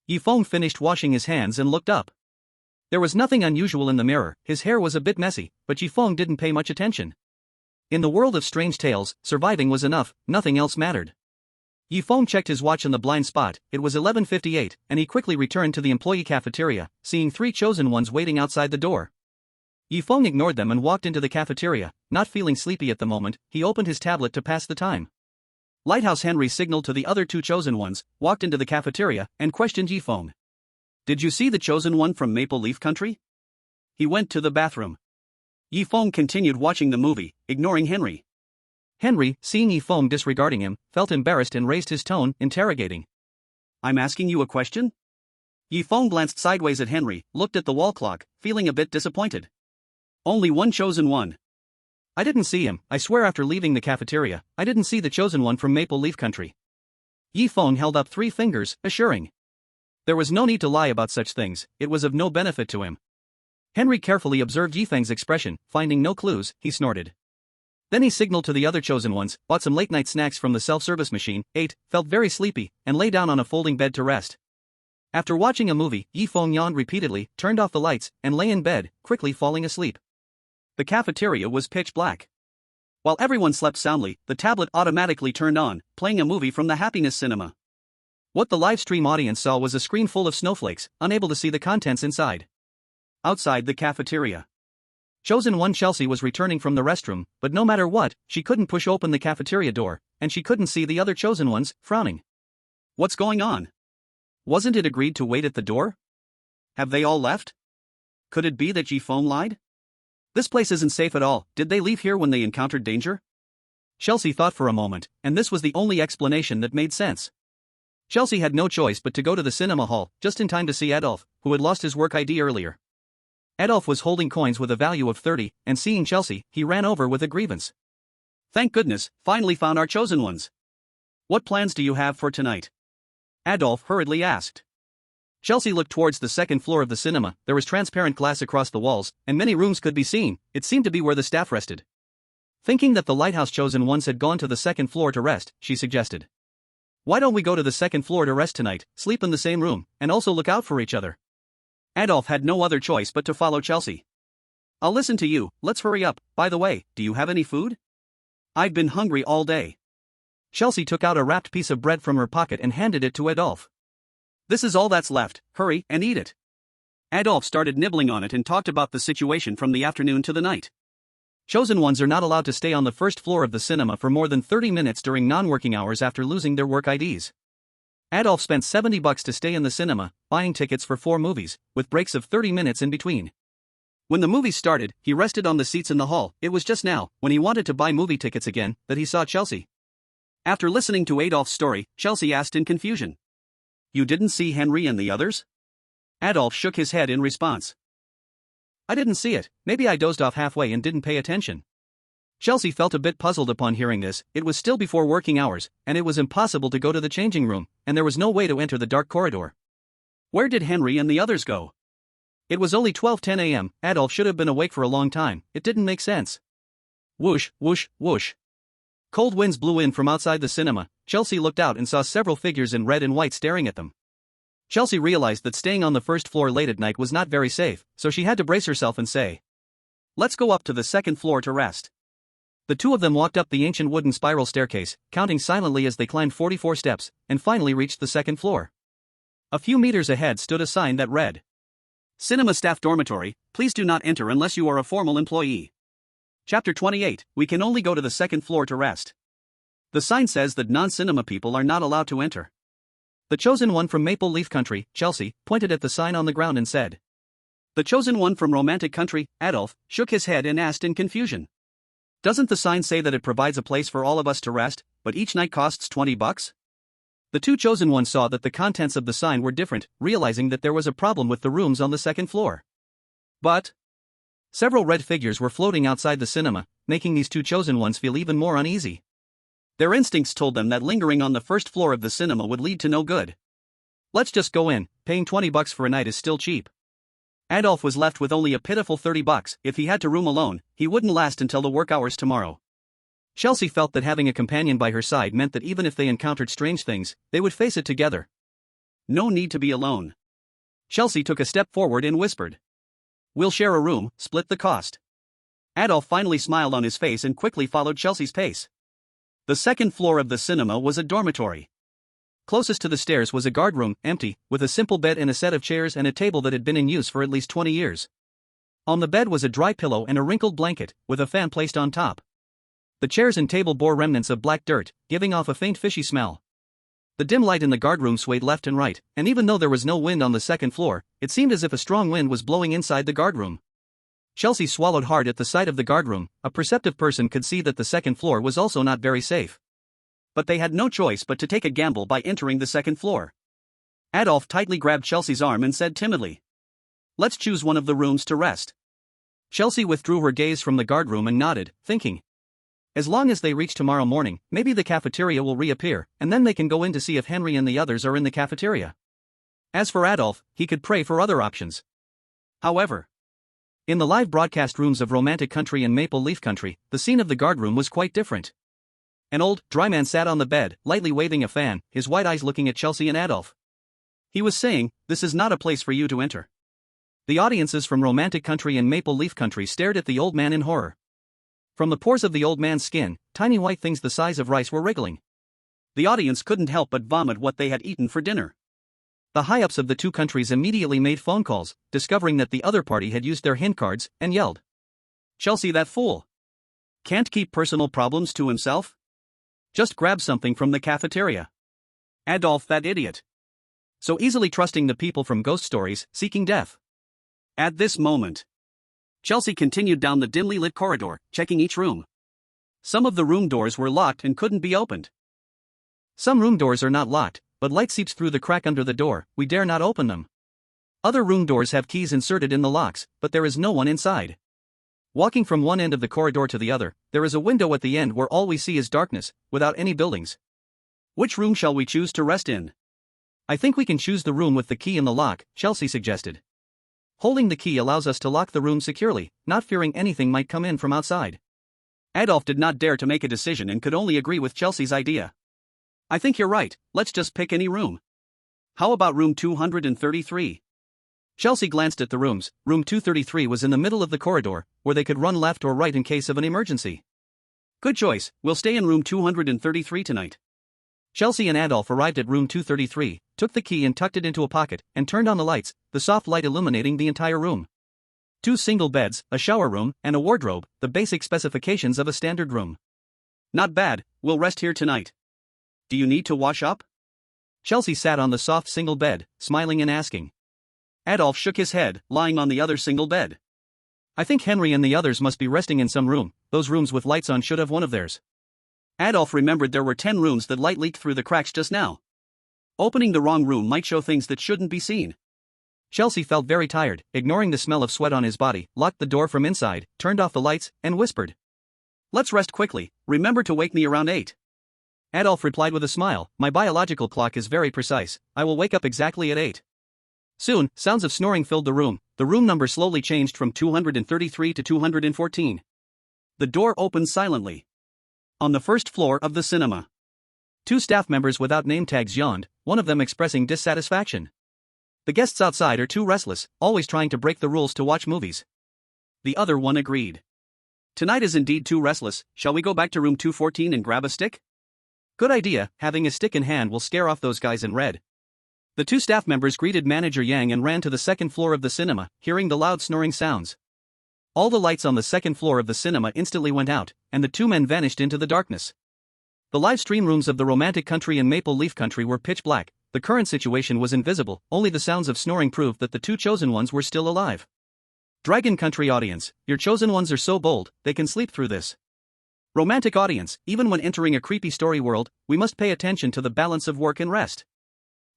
S1: Yifeng finished washing his hands and looked up. There was nothing unusual in the mirror, his hair was a bit messy, but Yifeng didn't pay much attention. In the world of strange tales, surviving was enough, nothing else mattered. Yifeng checked his watch in the blind spot, it was 11:58, and he quickly returned to the employee cafeteria, seeing three chosen ones waiting outside the door. Yifeng ignored them and walked into the cafeteria. Not feeling sleepy at the moment, he opened his tablet to pass the time. Lighthouse Henry signaled to the other two chosen ones, walked into the cafeteria, and questioned Yifeng. Did you see the chosen one from Maple Leaf Country? He went to the bathroom. Yifeng continued watching the movie, ignoring Henry. Henry, seeing Yifeng disregarding him, felt embarrassed and raised his tone, interrogating. I'm asking you a question? Yifeng glanced sideways at Henry, looked at the wall clock, feeling a bit disappointed. Only one chosen one. I didn't see him, I swear after leaving the cafeteria, I didn't see the chosen one from Maple Leaf Country. Yifeng held up 3 fingers, assuring. There was no need to lie about such things, it was of no benefit to him. Henry carefully observed Yifeng's expression, finding no clues, he snorted. Then he signaled to the other chosen ones, bought some late-night snacks from the self-service machine, ate, felt very sleepy, and lay down on a folding bed to rest. After watching a movie, Yifeng yawned repeatedly, turned off the lights, and lay in bed, quickly falling asleep. The cafeteria was pitch black. While everyone slept soundly, the tablet automatically turned on, playing a movie from the Happiness Cinema. What the live stream audience saw was a screen full of snowflakes, unable to see the contents inside. Outside the cafeteria, Chosen One Chelsea was returning from the restroom, but no matter what, she couldn't push open the cafeteria door, and she couldn't see the other chosen ones, frowning. What's going on? Wasn't it agreed to wait at the door? Have they all left? Could it be that Yifeng lied? This place isn't safe at all, did they leave here when they encountered danger? Chelsea thought for a moment, and this was the only explanation that made sense. Chelsea had no choice but to go to the cinema hall, just in time to see Adolf, who had lost his work ID earlier. Adolf was holding coins with a value of 30, and seeing Chelsea, he ran over with a grievance. Thank goodness, finally found our chosen ones. What plans do you have for tonight? Adolf hurriedly asked. Chelsea looked towards the second floor of the cinema, there was transparent glass across the walls, and many rooms could be seen, it seemed to be where the staff rested. Thinking that the Lighthouse chosen ones had gone to the second floor to rest, she suggested. Why don't we go to the second floor to rest tonight, sleep in the same room, and also look out for each other? Adolf had no other choice but to follow Chelsea. I'll listen to you, let's hurry up, by the way, do you have any food? I've been hungry all day. Chelsea took out a wrapped piece of bread from her pocket and handed it to Adolf. This is all that's left, hurry and eat it. Adolf started nibbling on it and talked about the situation from the afternoon to the night. Chosen ones are not allowed to stay on the first floor of the cinema for more than 30 minutes during non-working hours after losing their work IDs. Adolf spent $70 to stay in the cinema, buying tickets for 4 movies, with breaks of 30 minutes in between. When the movie started, he rested on the seats in the hall. It was just now, when he wanted to buy movie tickets again, that he saw Chelsea. After listening to Adolf's story, Chelsea asked in confusion. "You didn't see Henry and the others?" Adolf shook his head in response. "I didn't see it, maybe I dozed off halfway and didn't pay attention." Chelsea felt a bit puzzled upon hearing this. It was still before working hours, and it was impossible to go to the changing room, and there was no way to enter the dark corridor. Where did Henry and the others go? It was only 12:10 a.m., Adolf should have been awake for a long time. It didn't make sense. Whoosh, whoosh, whoosh. Cold winds blew in from outside the cinema. Chelsea looked out and saw several figures in red and white staring at them. Chelsea realized that staying on the first floor late at night was not very safe, so she had to brace herself and say, "Let's go up to the second floor to rest." The two of them walked up the ancient wooden spiral staircase, counting silently as they climbed 44 steps, and finally reached the second floor. A few meters ahead stood a sign that read, "Cinema Staff Dormitory, please do not enter unless you are a formal employee." Chapter 28, we can only go to the second floor to rest. The sign says that non-cinema people are not allowed to enter. The chosen one from Maple Leaf Country, Chelsea, pointed at the sign on the ground and said. The chosen one from Romantic Country, Adolf, shook his head and asked in confusion. Doesn't the sign say that it provides a place for all of us to rest, but each night costs $20? The two chosen ones saw that the contents of the sign were different, realizing that there was a problem with the rooms on the second floor. But several red figures were floating outside the cinema, making these two chosen ones feel even more uneasy. Their instincts told them that lingering on the first floor of the cinema would lead to no good. Let's just go in, paying $20 for a night is still cheap. Adolf was left with only a pitiful $30. If he had to room alone, he wouldn't last until the work hours tomorrow. Chelsea felt that having a companion by her side meant that even if they encountered strange things, they would face it together. No need to be alone. Chelsea took a step forward and whispered. We'll share a room, split the cost. Adolf finally smiled on his face and quickly followed Chelsea's pace. The second floor of the cinema was a dormitory. Closest to the stairs was a guard room, empty, with a simple bed and a set of chairs and a table that had been in use for at least 20 years. On the bed was a dry pillow and a wrinkled blanket, with a fan placed on top. The chairs and table bore remnants of black dirt, giving off a faint fishy smell. The dim light in the guard room swayed left and right, and even though there was no wind on the second floor, it seemed as if a strong wind was blowing inside the guard room. Chelsea swallowed hard at the sight of the guard room. A perceptive person could see that the second floor was also not very safe. But they had no choice but to take a gamble by entering the second floor. Adolf tightly grabbed Chelsea's arm and said timidly, Let's choose one of the rooms to rest. Chelsea withdrew her gaze from the guard room and nodded, thinking. As long as they reach tomorrow morning, maybe the cafeteria will reappear, and then they can go in to see if Henry and the others are in the cafeteria. As for Adolf, he could pray for other options. However, in the live broadcast rooms of Romantic Country and Maple Leaf Country, the scene of the guard room was quite different. An old, dry man sat on the bed, lightly waving a fan, his white eyes looking at Chelsea and Adolf. He was saying, This is not a place for you to enter. The audiences from Romantic Country and Maple Leaf Country stared at the old man in horror. From the pores of the old man's skin, tiny white things the size of rice were wriggling. The audience couldn't help but vomit what they had eaten for dinner. The high-ups of the two countries immediately made phone calls, discovering that the other party had used their hint cards, and yelled. Chelsea, that fool! Can't keep personal problems to himself? Just grab something from the cafeteria. Adolf, that idiot. So easily trusting the people from ghost stories, seeking death. At this moment, Chelsea continued down the dimly lit corridor, checking each room. Some of the room doors were locked and couldn't be opened. Some room doors are not locked, but light seeps through the crack under the door, we dare not open them. Other room doors have keys inserted in the locks, but there is no one inside. Walking from one end of the corridor to the other, there is a window at the end where all we see is darkness, without any buildings. Which room shall we choose to rest in? I think we can choose the room with the key in the lock, Chelsea suggested. Holding the key allows us to lock the room securely, not fearing anything might come in from outside. Adolf did not dare to make a decision and could only agree with Chelsea's idea. I think you're right, let's just pick any room. How about room 233? Chelsea glanced at the rooms. Room 233 was in the middle of the corridor, where they could run left or right in case of an emergency. Good choice, we'll stay in room 233 tonight. Chelsea and Adolf arrived at room 233, took the key and tucked it into a pocket, and turned on the lights, the soft light illuminating the entire room. 2 single beds, a shower room, and a wardrobe, the basic specifications of a standard room. Not bad, we'll rest here tonight. Do you need to wash up? Chelsea sat on the soft single bed, smiling and asking. Adolf shook his head, lying on the other single bed. I think Henry and the others must be resting in some room. Those rooms with lights on should have one of theirs. Adolf remembered there were 10 rooms that light leaked through the cracks just now. Opening the wrong room might show things that shouldn't be seen. Chelsea felt very tired, ignoring the smell of sweat on his body, locked the door from inside, turned off the lights, and whispered, "Let's rest quickly, remember to wake me around 8. Adolf replied with a smile, "My biological clock is very precise, I will wake up exactly at 8. Soon, sounds of snoring filled the room number slowly changed from 233 to 214. The door opened silently. On the first floor of the cinema. 2 staff members without name tags yawned, one of them expressing dissatisfaction. The guests outside are too restless, always trying to break the rules to watch movies. The other one agreed. Tonight is indeed too restless, shall we go back to room 214 and grab a stick? Good idea, having a stick in hand will scare off those guys in red. The 2 staff members greeted Manager Yang and ran to the second floor of the cinema, hearing the loud snoring sounds. All the lights on the second floor of the cinema instantly went out, and the 2 men vanished into the darkness. The live stream rooms of the Romantic Country and Maple Leaf Country were pitch black. The current situation was invisible, only the sounds of snoring proved that the 2 chosen ones were still alive. Dragon Country audience, your chosen ones are so bold, they can sleep through this. Romantic audience, even when entering a creepy story world, we must pay attention to the balance of work and rest.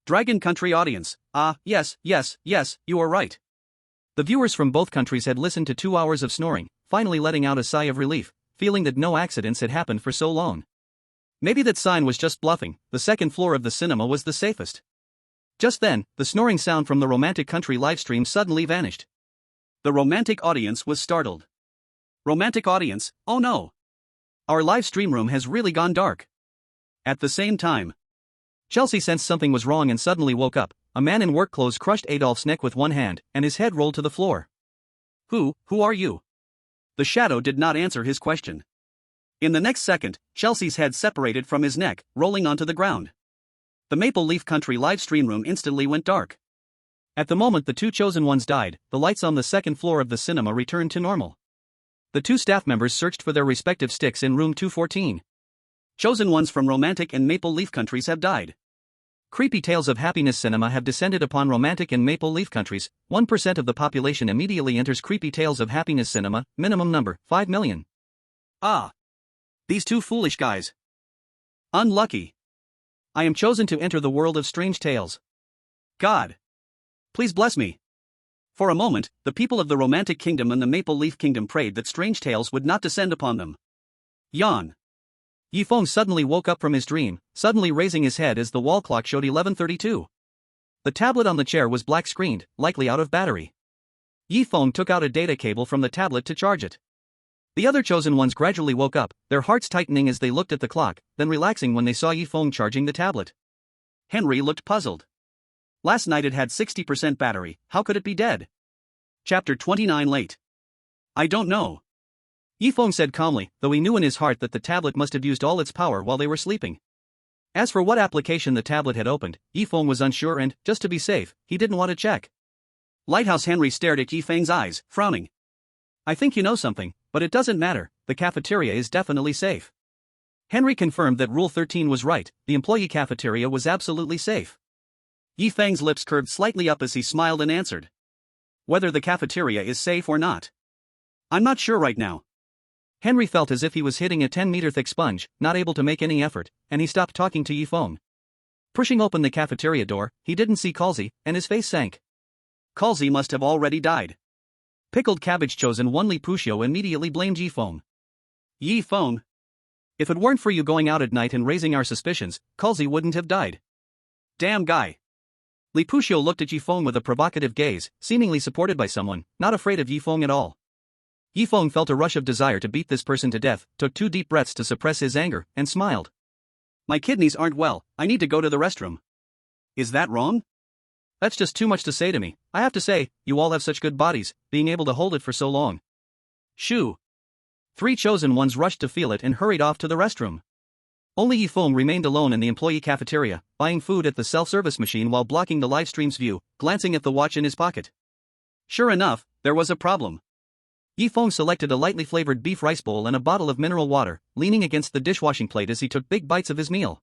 S1: Dragon Country audience, yes, you are right. The viewers from both countries had listened to 2 hours of snoring, finally letting out a sigh of relief, feeling that no accidents had happened for so long. Maybe that sign was just bluffing, the second floor of the cinema was the safest. Just then, the snoring sound from the Romantic Country livestream suddenly vanished. The romantic audience was startled. Romantic audience, oh no! Our live stream room has really gone dark. At the same time, Chelsea sensed something was wrong and suddenly woke up. A man in work clothes crushed Adolf's neck with one hand, and his head rolled to the floor. Who are you? The shadow did not answer his question. In the next second, Chelsea's head separated from his neck, rolling onto the ground. The Maple Leaf Country live stream room instantly went dark. At the moment the 2 chosen ones died, the lights on the second floor of the cinema returned to normal. The 2 staff members searched for their respective sticks in room 214. Chosen ones from Romantic and Maple Leaf Countries have died. Creepy tales of happiness cinema have descended upon Romantic and Maple Leaf Countries. 1% of the population immediately enters creepy tales of happiness cinema, minimum number, 5 million. These 2 foolish guys. Unlucky. I am chosen to enter the world of strange tales. God. Please bless me. For a moment, the people of the Romantic Kingdom and the Maple Leaf Kingdom prayed that strange tales would not descend upon them. Yawn. Feng suddenly woke up from his dream, suddenly raising his head as the wall clock showed 11:32. The tablet on the chair was black-screened, likely out of battery. Feng took out a data cable from the tablet to charge it. The other chosen ones gradually woke up, their hearts tightening as they looked at the clock, then relaxing when they saw Feng charging the tablet. Henry looked puzzled. Last night it had 60% battery, how could it be dead? Chapter 29 late. I don't know. Feng said calmly, though he knew in his heart that the tablet must have used all its power while they were sleeping. As for what application the tablet had opened, Feng was unsure and, just to be safe, he didn't want to check. Lighthouse Henry stared at Feng's eyes, frowning. I think you know something, but it doesn't matter, the cafeteria is definitely safe. Henry confirmed that Rule 13 was right, the employee cafeteria was absolutely safe. Feng's lips curved slightly up as he smiled and answered. Whether the cafeteria is safe or not. I'm not sure right now. Henry felt as if he was hitting a 10-meter thick sponge, not able to make any effort, and he stopped talking to Feng. Pushing open the cafeteria door, he didn't see Calzi, and his face sank. Calzi must have already died. Pickled Cabbage Chosen One Li Pushio immediately blamed Feng. Feng. If it weren't for you going out at night and raising our suspicions, Calzi wouldn't have died. Damn guy. Li Pushio looked at Feng with a provocative gaze, seemingly supported by someone, not afraid of Feng at all. Feng felt a rush of desire to beat this person to death, took 2 deep breaths to suppress his anger, and smiled. My kidneys aren't well, I need to go to the restroom. Is that wrong? That's just too much to say to me. I have to say, you all have such good bodies, being able to hold it for so long. Shoo. 3 chosen ones rushed to feel it and hurried off to the restroom. Only Feng remained alone in the employee cafeteria, buying food at the self-service machine while blocking the live stream's view, glancing at the watch in his pocket. Sure enough, there was a problem. Feng selected a lightly flavored beef rice bowl and a bottle of mineral water, leaning against the dishwashing plate as he took big bites of his meal.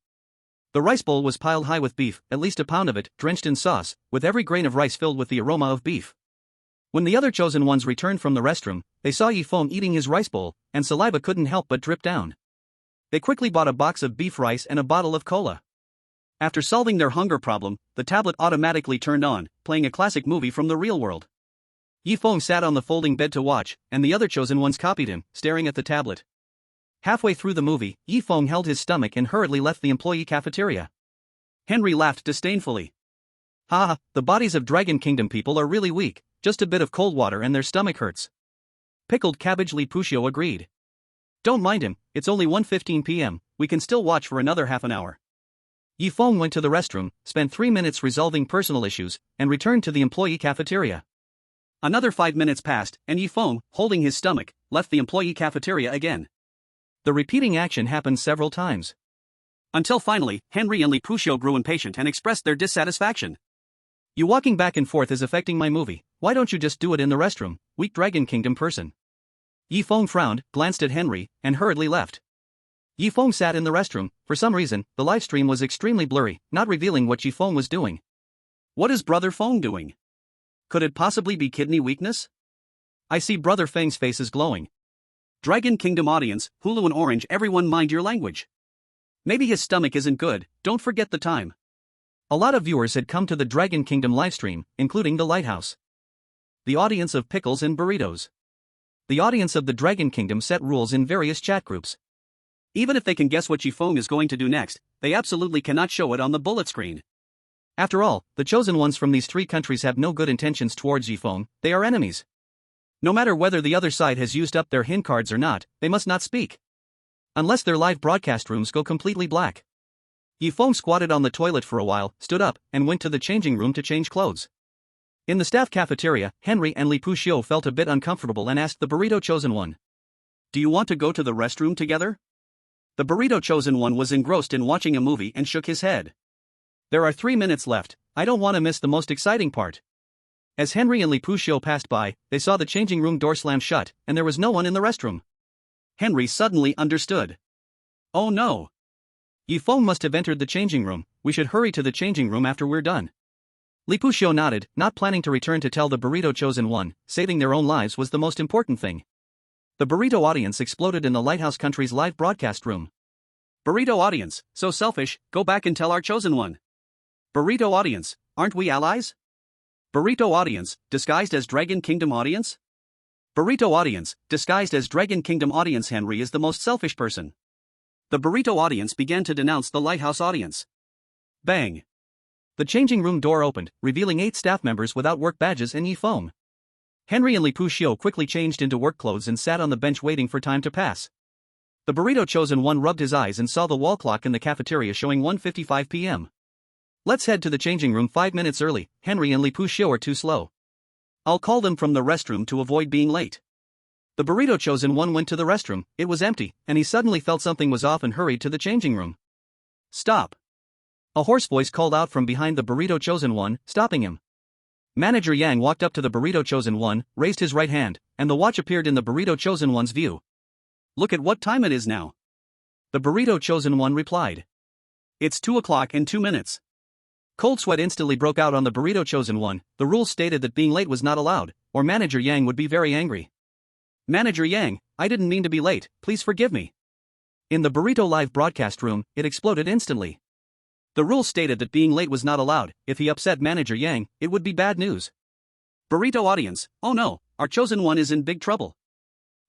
S1: The rice bowl was piled high with beef, at least a pound of it, drenched in sauce, with every grain of rice filled with the aroma of beef. When the other chosen ones returned from the restroom, they saw Yifeng eating his rice bowl, and saliva couldn't help but drip down. They quickly bought a box of beef rice and a bottle of cola. After solving their hunger problem, the tablet automatically turned on, playing a classic movie from the real world. Yifeng sat on the folding bed to watch, and the other chosen ones copied him, staring at the tablet. Halfway through the movie, Yifeng held his stomach and hurriedly left the employee cafeteria. Henry laughed disdainfully. "Ha, the bodies of Dragon Kingdom people are really weak, just a bit of cold water and their stomach hurts." Pickled Cabbage Lipuccio agreed. "Don't mind him, it's only 1:15 p.m., we can still watch for another half an hour." Yifeng went to the restroom, spent 3 minutes resolving personal issues, and returned to the employee cafeteria. Another 5 minutes passed, and Yifeng, holding his stomach, left the employee cafeteria again. The repeating action happened several times. Until finally, Henry and Lipuccio grew impatient and expressed their dissatisfaction. "You walking back and forth is affecting my movie, why don't you just do it in the restroom, weak Dragon Kingdom person?" Yifeng frowned, glanced at Henry, and hurriedly left. Yifeng sat in the restroom. For some reason, the live stream was extremely blurry, not revealing what Yifeng was doing. What is Brother Feng doing? Could it possibly be kidney weakness? I see Brother Feng's face is glowing. Dragon Kingdom audience, Hulu and Orange, everyone mind your language. Maybe his stomach isn't good, don't forget the time. A lot of viewers had come to the Dragon Kingdom livestream, including the Lighthouse. The audience of pickles and burritos. The audience of the Dragon Kingdom set rules in various chat groups. Even if they can guess what Yifeng is going to do next, they absolutely cannot show it on the bullet screen. After all, the chosen ones from these 3 countries have no good intentions towards Yifeng, they are enemies. No matter whether the other side has used up their hint cards or not, they must not speak. Unless their live broadcast rooms go completely black. Yifeng squatted on the toilet for a while, stood up, and went to the changing room to change clothes. In the staff cafeteria, Henry and Lipuccio felt a bit uncomfortable and asked the burrito chosen one. "Do you want to go to the restroom together?" The burrito chosen one was engrossed in watching a movie and shook his head. "There are 3 minutes left, I don't want to miss the most exciting part." As Henry and Lipuccio passed by, they saw the changing room door slam shut, and there was no one in the restroom. Henry suddenly understood. "Oh no. Yifeng must have entered the changing room, we should hurry to the changing room after we're done." Lipuccio nodded, not planning to return to tell the burrito chosen one, saving their own lives was the most important thing. The burrito audience exploded in the Lighthouse country's live broadcast room. "Burrito audience, so selfish, go back and tell our chosen one." "Burrito audience, aren't we allies?" "Burrito audience, disguised as Dragon Kingdom audience?" "Burrito audience, disguised as Dragon Kingdom audience. Henry is the most selfish person." The burrito audience began to denounce the Lighthouse audience. Bang! The changing room door opened, revealing 8 staff members without work badges and Yifeng. Henry and Lipuccio quickly changed into work clothes and sat on the bench waiting for time to pass. The burrito chosen one rubbed his eyes and saw the wall clock in the cafeteria showing 1:55 p.m. "Let's head to the changing room 5 minutes early, Henry and Lipuccio are too slow. I'll call them from the restroom to avoid being late." The burrito chosen one went to the restroom, it was empty, and he suddenly felt something was off and hurried to the changing room. "Stop!" A hoarse voice called out from behind the burrito chosen one, stopping him. Manager Yang walked up to the burrito chosen one, raised his right hand, and the watch appeared in the burrito chosen one's view. "Look at what time it is now." The burrito chosen one replied. "It's 2 o'clock and 2 minutes. Cold sweat instantly broke out on the burrito chosen one. The rules stated that being late was not allowed, or Manager Yang would be very angry. "Manager Yang, I didn't mean to be late, please forgive me." In the burrito live broadcast room, it exploded instantly. The rules stated that being late was not allowed. If he upset Manager Yang, it would be bad news. Burrito audience, oh no, our chosen one is in big trouble.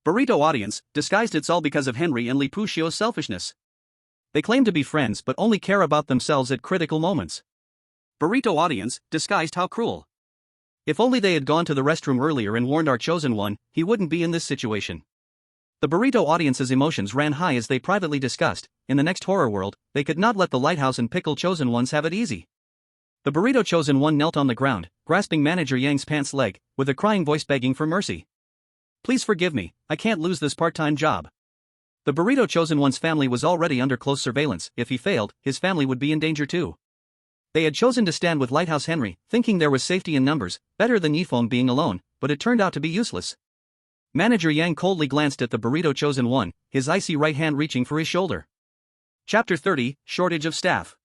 S1: Burrito audience, disguised it's all because of Henry and Lipuccio's selfishness. They claim to be friends but only care about themselves at critical moments. Burrito audience, disguised how cruel. If only they had gone to the restroom earlier and warned our chosen one, he wouldn't be in this situation. The burrito audience's emotions ran high as they privately discussed, in the next horror world, they could not let the Lighthouse and Pickle chosen ones have it easy. The burrito chosen one knelt on the ground, grasping Manager Yang's pants leg, with a crying voice begging for mercy. "Please forgive me, I can't lose this part-time job." The burrito chosen one's family was already under close surveillance. If he failed, his family would be in danger too. They had chosen to stand with Lighthouse Henry, thinking there was safety in numbers, better than Yifeng being alone, but it turned out to be useless. Manager Yang coldly glanced at the burrito chosen one, his icy right hand reaching for his shoulder. Chapter 30, Shortage of Staff.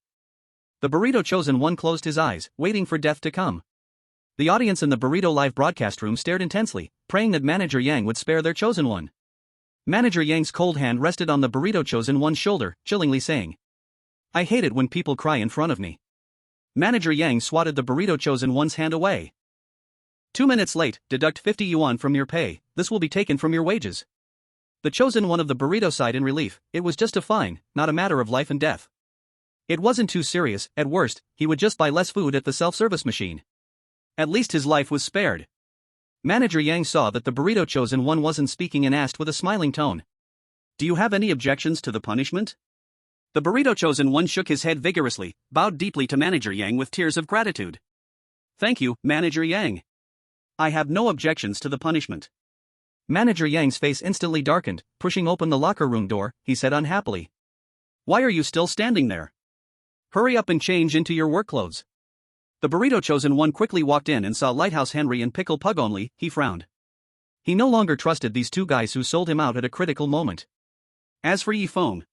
S1: The burrito chosen one closed his eyes, waiting for death to come. The audience in the Burrito Live broadcast room stared intensely, praying that Manager Yang would spare their chosen one. Manager Yang's cold hand rested on the burrito chosen one's shoulder, chillingly saying, "I hate it when people cry in front of me." Manager Yang swatted the burrito chosen one's hand away. 2 minutes late, deduct 50 yuan from your pay, this will be taken from your wages. The chosen one of the burrito sighed in relief, it was just a fine, not a matter of life and death. It wasn't too serious, at worst, he would just buy less food at the self-service machine. At least his life was spared. Manager Yang saw that the burrito chosen one wasn't speaking and asked with a smiling tone, "Do you have any objections to the punishment?" The burrito chosen one shook his head vigorously, bowed deeply to Manager Yang with tears of gratitude. "Thank you, Manager Yang. I have no objections to the punishment." Manager Yang's face instantly darkened, pushing open the locker room door, he said unhappily, "Why are you still standing there? Hurry up and change into your work clothes." The burrito chosen one quickly walked in and saw Lighthouse Henry and Pickle Pug only, he frowned. He no longer trusted these two guys who sold him out at a critical moment. As for Yi Feng,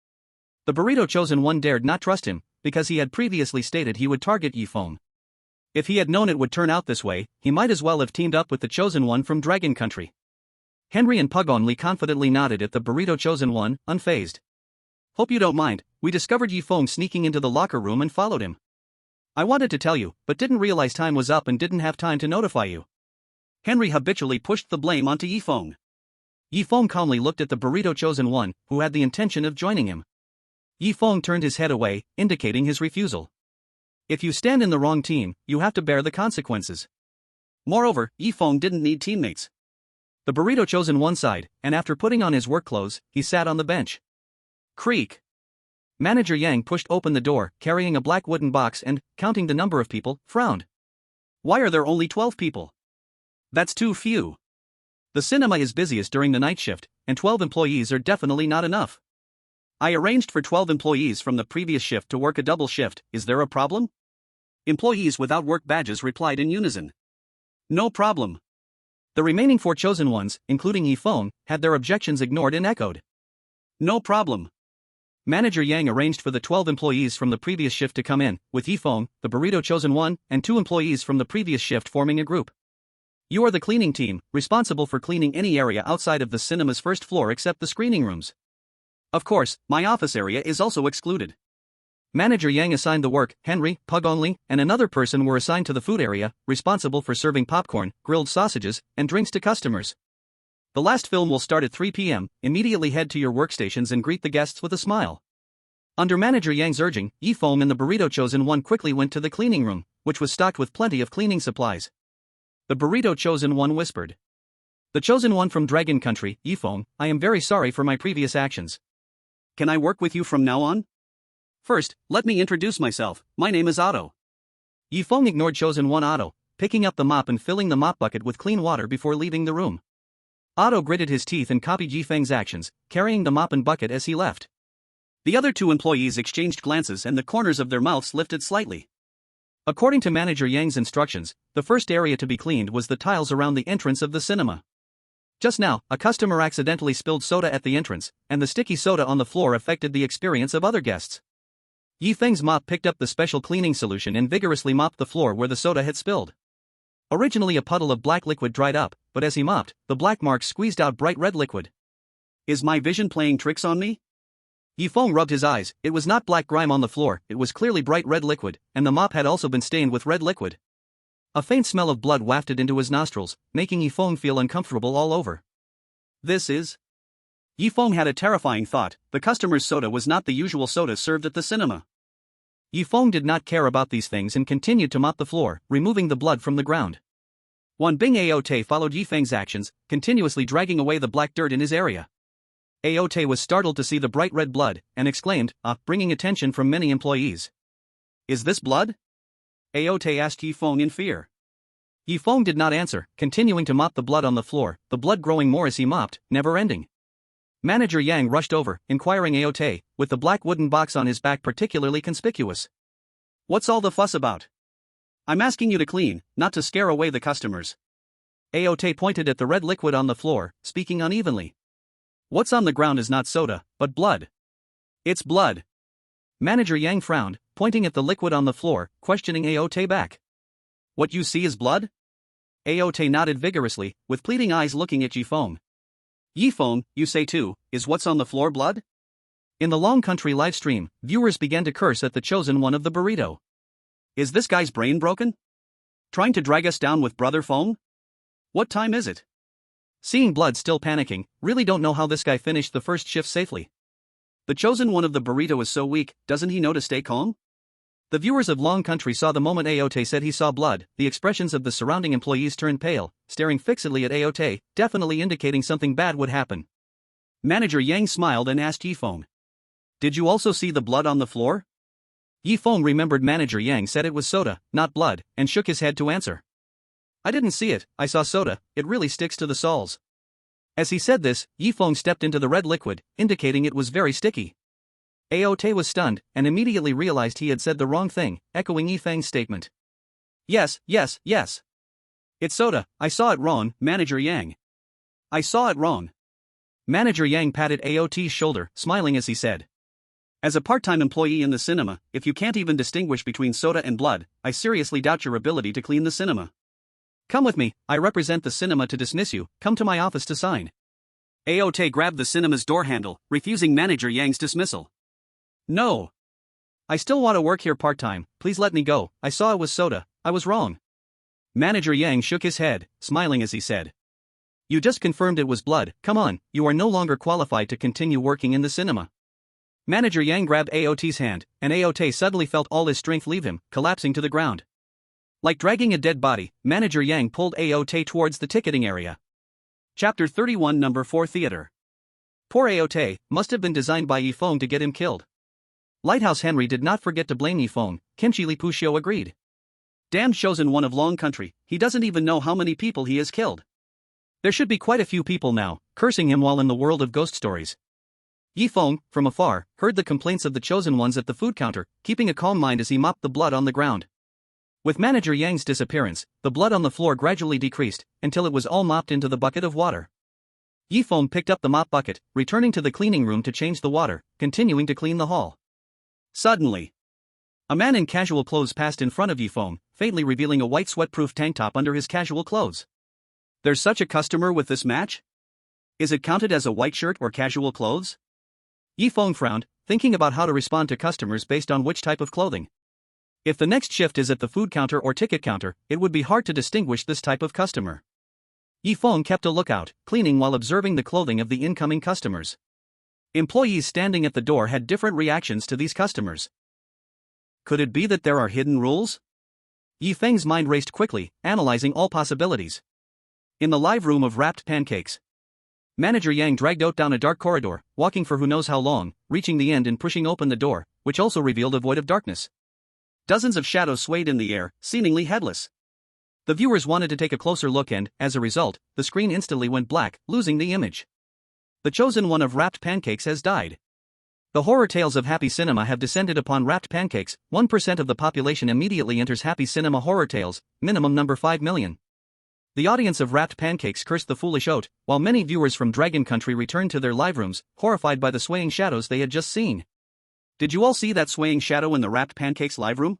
S1: the burrito chosen one dared not trust him, because he had previously stated he would target Yi Feng. If he had known it would turn out this way, he might as well have teamed up with the chosen one from Dragon Country. Henry and Pug only confidently nodded at the burrito chosen one, unfazed. "Hope you don't mind, we discovered Yi Feng sneaking into the locker room and followed him. I wanted to tell you, but didn't realize time was up and didn't have time to notify you." Henry habitually pushed the blame onto Yi Feng. Yi Feng calmly looked at the burrito chosen one, who had the intention of joining him. Yi Feng turned his head away, indicating his refusal. If you stand in the wrong team, you have to bear the consequences. Moreover, Yi Feng didn't need teammates. The burrito chosen one sighed, and after putting on his work clothes, he sat on the bench. Creak. Manager Yang pushed open the door, carrying a black wooden box and, counting the number of people, frowned. "Why are there only 12 people? That's too few. The cinema is busiest during the night shift, and 12 employees are definitely not enough. I arranged for 12 employees from the previous shift to work a double shift, is there a problem?" Employees without work badges replied in unison. "No problem." The remaining 4 chosen ones, including Yi Feng, had their objections ignored and echoed. "No problem." Manager Yang arranged for the 12 employees from the previous shift to come in, with Yi Feng, the burrito chosen one, and 2 employees from the previous shift forming a group. "You are the cleaning team, responsible for cleaning any area outside of the cinema's first floor except the screening rooms. Of course, my office area is also excluded." Manager Yang assigned the work, Henry, Pug only, and another person were assigned to the food area, responsible for serving popcorn, grilled sausages, and drinks to customers. "The last film will start at 3 p.m., immediately head to your workstations and greet the guests with a smile." Under Manager Yang's urging, Yi Feng and the burrito chosen one quickly went to the cleaning room, which was stocked with plenty of cleaning supplies. The burrito chosen one whispered. "The chosen one from Dragon Country, Yi Feng, I am very sorry for my previous actions. Can I work with you from now on? First, let me introduce myself, my name is Otto." Yi Feng ignored chosen one Otto, picking up the mop and filling the mop bucket with clean water before leaving the room. Otto gritted his teeth and copied Yi Feng's actions, carrying the mop and bucket as he left. The other 2 employees exchanged glances and the corners of their mouths lifted slightly. According to Manager Yang's instructions, the first area to be cleaned was the tiles around the entrance of the cinema. Just now, a customer accidentally spilled soda at the entrance, and the sticky soda on the floor affected the experience of other guests. Yi Feng's mop picked up the special cleaning solution and vigorously mopped the floor where the soda had spilled. Originally a puddle of black liquid dried up, but as he mopped, the black marks squeezed out bright red liquid. "Is my vision playing tricks on me?" Yi Feng rubbed his eyes, it was not black grime on the floor, it was clearly bright red liquid, and the mop had also been stained with red liquid. A faint smell of blood wafted into his nostrils, making Yi Feng feel uncomfortable all over. "This is..." Yi Feng had a terrifying thought, the customer's soda was not the usual soda served at the cinema. Yi Feng did not care about these things and continued to mop the floor, removing the blood from the ground. Wan Bing Aote followed Yi Feng's actions, continuously dragging away the black dirt in his area. Aote was startled to see the bright red blood, and exclaimed, bringing attention from many employees. "Is this blood?" Aote asked Yi Feng in fear. Yi Feng did not answer, continuing to mop the blood on the floor, the blood growing more as he mopped, never ending. Manager Yang rushed over, inquiring Aote, with the black wooden box on his back particularly conspicuous. "What's all the fuss about? I'm asking you to clean, not to scare away the customers." Aote pointed at the red liquid on the floor, speaking unevenly. "What's on the ground is not soda, but blood. It's blood." Manager Yang frowned, pointing at the liquid on the floor, questioning Aote back. "What you see is blood?" Aote nodded vigorously, with pleading eyes looking at Yifeng. Yifeng, you say too, is what's on the floor blood? In the Long Country livestream, viewers began to curse at the chosen one of the burrito. Is this guy's brain broken? Trying to drag us down with Brother Feng? What time is it? Seeing blood still panicking, really don't know how this guy finished the first shift safely. The chosen one of the burrito is so weak, doesn't he know to stay calm? The viewers of Long Country saw the moment Aote said he saw blood, the expressions of the surrounding employees turned pale, staring fixedly at Aote, definitely indicating something bad would happen. Manager Yang smiled and asked Yifeng. Did you also see the blood on the floor? Yifeng remembered Manager Yang said it was soda, not blood, and shook his head to answer. I didn't see it, I saw soda, it really sticks to the soles. As he said this, Yifeng stepped into the red liquid, indicating it was very sticky. Aote was stunned, and immediately realized he had said the wrong thing, echoing Yifeng's statement. Yes. It's soda, I saw it wrong, Manager Yang. I saw it wrong. Manager Yang patted Aote's shoulder, smiling as he said. As a part-time employee in the cinema, if you can't even distinguish between soda and blood, I seriously doubt your ability to clean the cinema. Come with me, I represent the cinema to dismiss you, come to my office to sign. Aote grabbed the cinema's door handle, refusing Manager Yang's dismissal. No. I still want to work here part-time, please let me go, I saw it was soda, I was wrong. Manager Yang shook his head, smiling as he said. You just confirmed it was blood, come on, you are no longer qualified to continue working in the cinema. Manager Yang grabbed Aote's hand, and Aote suddenly felt all his strength leave him, collapsing to the ground. Like dragging a dead body, Manager Yang pulled Aote towards the ticketing area. Chapter 31 Number 4 Theater. Poor Aote, must have been designed by Yifeng to get him killed. Lighthouse Henry did not forget to blame Yifeng, Kimchi Lipushio agreed. Damned chosen one of Long Country, he doesn't even know how many people he has killed. There should be quite a few people now, cursing him while in the world of ghost stories. Yifeng, from afar, heard the complaints of the chosen ones at the food counter, keeping a calm mind as he mopped the blood on the ground. With Manager Yang's disappearance, the blood on the floor gradually decreased, until it was all mopped into the bucket of water. Yifeng picked up the mop bucket, returning to the cleaning room to change the water, continuing to clean the hall. Suddenly, a man in casual clothes passed in front of Yifeng, faintly revealing a white sweat-proof tank top under his casual clothes. There's such a customer with this match? Is it counted as a white shirt or casual clothes? Yifeng frowned, thinking about how to respond to customers based on which type of clothing. If the next shift is at the food counter or ticket counter, it would be hard to distinguish this type of customer. Yifeng kept a lookout, cleaning while observing the clothing of the incoming customers. Employees standing at the door had different reactions to these customers. Could it be that there are hidden rules? Yifeng's mind raced quickly, analyzing all possibilities. In the live room of wrapped pancakes, Manager Yang dragged out down a dark corridor, walking for who knows how long, reaching the end and pushing open the door, which also revealed a void of darkness. Dozens of shadows swayed in the air, seemingly headless. The viewers wanted to take a closer look and, as a result, the screen instantly went black, losing the image. The chosen one of wrapped pancakes has died. The horror tales of Happy Cinema have descended upon wrapped pancakes. 1% of the population immediately enters Happy Cinema horror tales, minimum number 5 million. The audience of wrapped pancakes cursed the foolish oat, while many viewers from Dragon Country returned to their live rooms, horrified by the swaying shadows they had just seen. Did you all see that swaying shadow in the wrapped pancakes live room?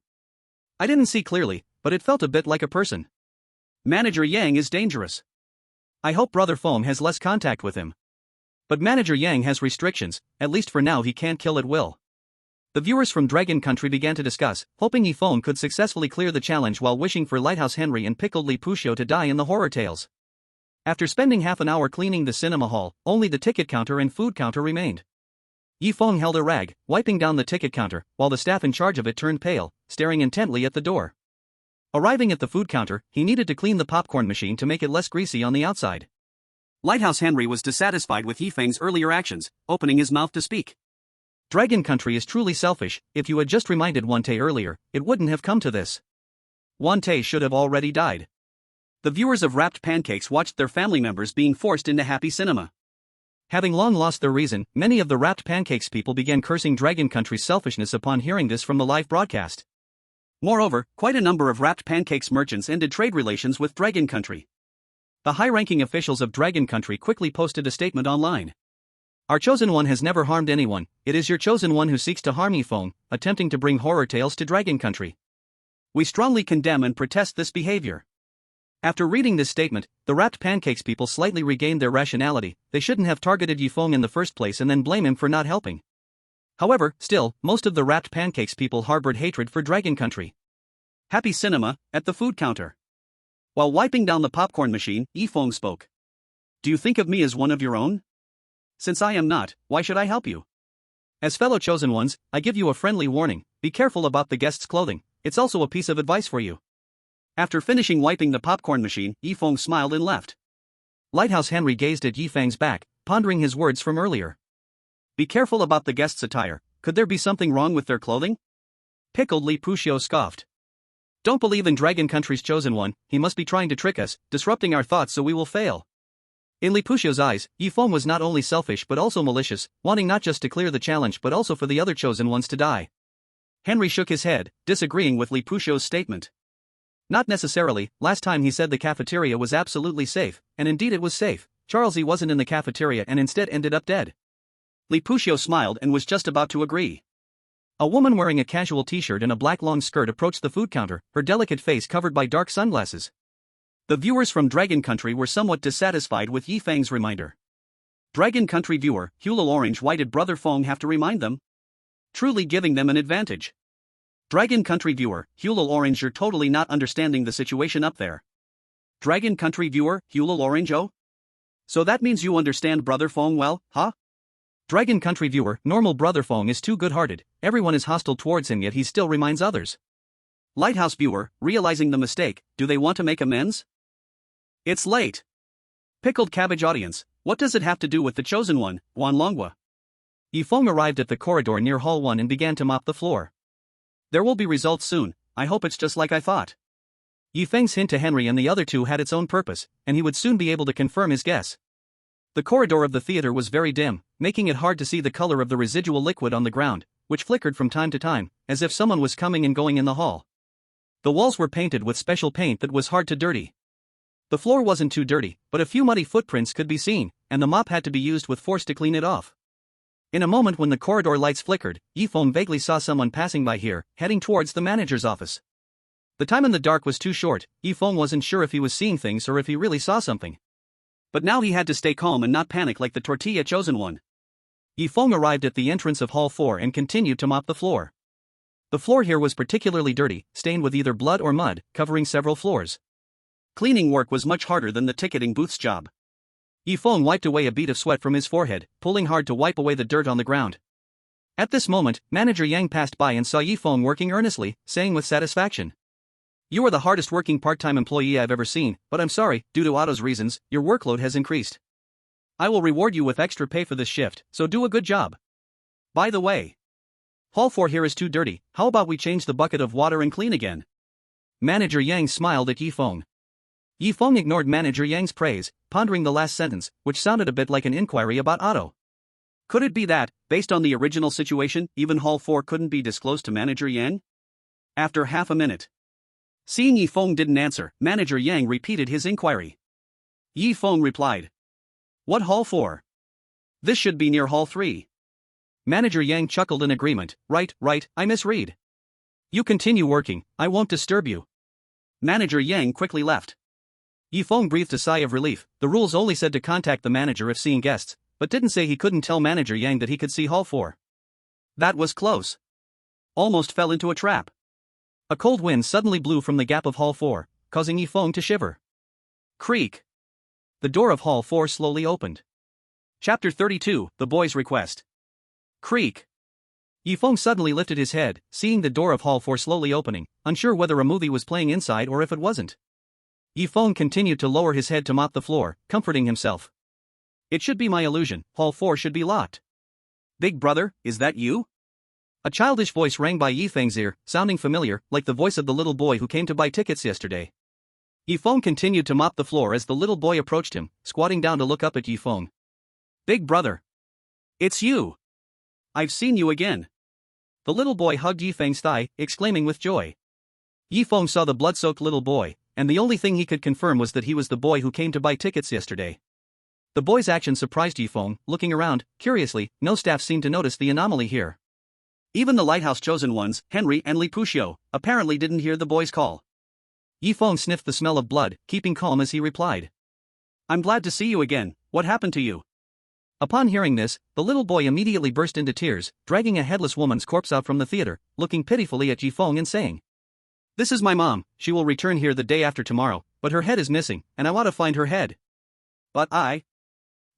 S1: I didn't see clearly, but it felt a bit like a person. Manager Yang is dangerous. I hope Brother Feng has less contact with him. But Manager Yang has restrictions, at least for now he can't kill at will. The viewers from Dragon Country began to discuss, hoping Yifeng could successfully clear the challenge while wishing for Lighthouse Henry and Pickled Lipushio to die in the horror tales. After spending half an hour cleaning the cinema hall, only the ticket counter and food counter remained. Yifeng held a rag, wiping down the ticket counter, while the staff in charge of it turned pale, staring intently at the door. Arriving at the food counter, he needed to clean the popcorn machine to make it less greasy on the outside. Lighthouse Henry was dissatisfied with Yifeng's earlier actions, opening his mouth to speak. Dragon Country is truly selfish. If you had just reminded Wante earlier, it wouldn't have come to this. Wante should have already died. The viewers of Wrapped Pancakes watched their family members being forced into Happy Cinema. Having long lost their reason, many of the Wrapped Pancakes people began cursing Dragon Country's selfishness upon hearing this from the live broadcast. Moreover, quite a number of Wrapped Pancakes merchants ended trade relations with Dragon Country. The high-ranking officials of Dragon Country quickly posted a statement online. Our chosen one has never harmed anyone. It is your chosen one who seeks to harm Feng, attempting to bring horror tales to Dragon Country. We strongly condemn and protest this behavior. After reading this statement, the wrapped pancakes people slightly regained their rationality. They shouldn't have targeted Yifeng in the first place and then blame him for not helping. However, still, most of the wrapped pancakes people harbored hatred for Dragon Country. Happy cinema, at the food counter. While wiping down the popcorn machine, Yifeng spoke. Do you think of me as one of your own? Since I am not, why should I help you? As fellow chosen ones, I give you a friendly warning, be careful about the guests' clothing, it's also a piece of advice for you. After finishing wiping the popcorn machine, Yifeng smiled and left. Lighthouse Henry gazed at Yifeng's back, pondering his words from earlier. Be careful about the guests' attire, could there be something wrong with their clothing? Pickled Li Puxiu scoffed. Don't believe in Dragon Country's chosen one, he must be trying to trick us, disrupting our thoughts so we will fail. In Li Puxiu's eyes, Yifeng was not only selfish but also malicious, wanting not just to clear the challenge but also for the other chosen ones to die. Henry shook his head, disagreeing with Li Puxiu's statement. Not necessarily, last time he said the cafeteria was absolutely safe, and indeed it was safe. Charlesy wasn't in the cafeteria and instead ended up dead. Li Puxiu smiled and was just about to agree. A woman wearing a casual t-shirt and a black long skirt approached the food counter, her delicate face covered by dark sunglasses. The viewers from Dragon Country were somewhat dissatisfied with Yifeng's reminder. Dragon Country viewer, Hulal Orange, why did Brother Feng have to remind them? Truly giving them an advantage. Dragon Country viewer, Hulal Orange, you're totally not understanding the situation up there. Dragon Country viewer, Hulal Orange, oh? So that means you understand Brother Feng well, huh? Dragon Country viewer, normal Brother Feng is too good-hearted, everyone is hostile towards him yet he still reminds others. Lighthouse viewer, realizing the mistake, do they want to make amends? It's late. Pickled cabbage audience, what does it have to do with the chosen one, Guanlongwa? Yifeng arrived at the corridor near Hall 1 and began to mop the floor. There will be results soon, I hope it's just like I thought. Yifeng's hint to Henry and the other two had its own purpose, and he would soon be able to confirm his guess. The corridor of the theater was very dim, making it hard to see the color of the residual liquid on the ground, which flickered from time to time, as if someone was coming and going in the hall. The walls were painted with special paint that was hard to dirty. The floor wasn't too dirty, but a few muddy footprints could be seen, and the mop had to be used with force to clean it off. In a moment when the corridor lights flickered, Yifeng vaguely saw someone passing by here, heading towards the manager's office. The time in the dark was too short, Yifeng wasn't sure if he was seeing things or if he really saw something. But now he had to stay calm and not panic like the tortilla chosen one. Yifeng arrived at the entrance of Hall 4 and continued to mop the floor. The floor here was particularly dirty, stained with either blood or mud, covering several floors. Cleaning work was much harder than the ticketing booth's job. Yifeng wiped away a bead of sweat from his forehead, pulling hard to wipe away the dirt on the ground. At this moment, Manager Yang passed by and saw Yifeng working earnestly, saying with satisfaction, "You are the hardest working part-time employee I've ever seen, but I'm sorry, due to Otto's reasons, your workload has increased. I will reward you with extra pay for this shift, so do a good job. By the way, Hall 4 here is too dirty, how about we change the bucket of water and clean again?" Manager Yang smiled at Yifeng. Yifeng ignored Manager Yang's praise, pondering the last sentence, which sounded a bit like an inquiry about Otto. Could it be that, based on the original situation, even Hall 4 couldn't be disclosed to Manager Yang? After half a minute. Seeing Yifeng didn't answer, Manager Yang repeated his inquiry. Yifeng replied. What Hall 4? This should be near Hall 3. Manager Yang chuckled in agreement. Right, I misread. You continue working, I won't disturb you. Manager Yang quickly left. Yifeng breathed a sigh of relief. The rules only said to contact the manager if seeing guests, but didn't say he couldn't tell Manager Yang that he could see Hall 4. That was close. Almost fell into a trap. A cold wind suddenly blew from the gap of Hall 4, causing Yifeng to shiver. Creak. The door of Hall 4 slowly opened. Chapter 32, The Boy's Request. Creak. Yifeng suddenly lifted his head, seeing the door of Hall 4 slowly opening, unsure whether a movie was playing inside or if it wasn't. Yifeng continued to lower his head to mop the floor, comforting himself. It should be my illusion, Hall 4 should be locked. Big brother, is that you? A childish voice rang by Yifeng's ear, sounding familiar, like the voice of the little boy who came to buy tickets yesterday. Yifeng continued to mop the floor as the little boy approached him, squatting down to look up at Yifeng. Big brother. It's you. I've seen you again. The little boy hugged Yifeng's thigh, exclaiming with joy. Yifeng saw the blood-soaked little boy, and the only thing he could confirm was that he was the boy who came to buy tickets yesterday. The boy's action surprised Yifeng. Looking around, curiously, no staff seemed to notice the anomaly here. Even the Lighthouse chosen ones, Henry and Li Puxiu, apparently didn't hear the boy's call. Yi Feng sniffed the smell of blood, keeping calm as he replied. I'm glad to see you again, what happened to you? Upon hearing this, the little boy immediately burst into tears, dragging a headless woman's corpse out from the theater, looking pitifully at Yi Feng and saying, This is my mom, she will return here the day after tomorrow, but her head is missing, and I want to find her head. But I...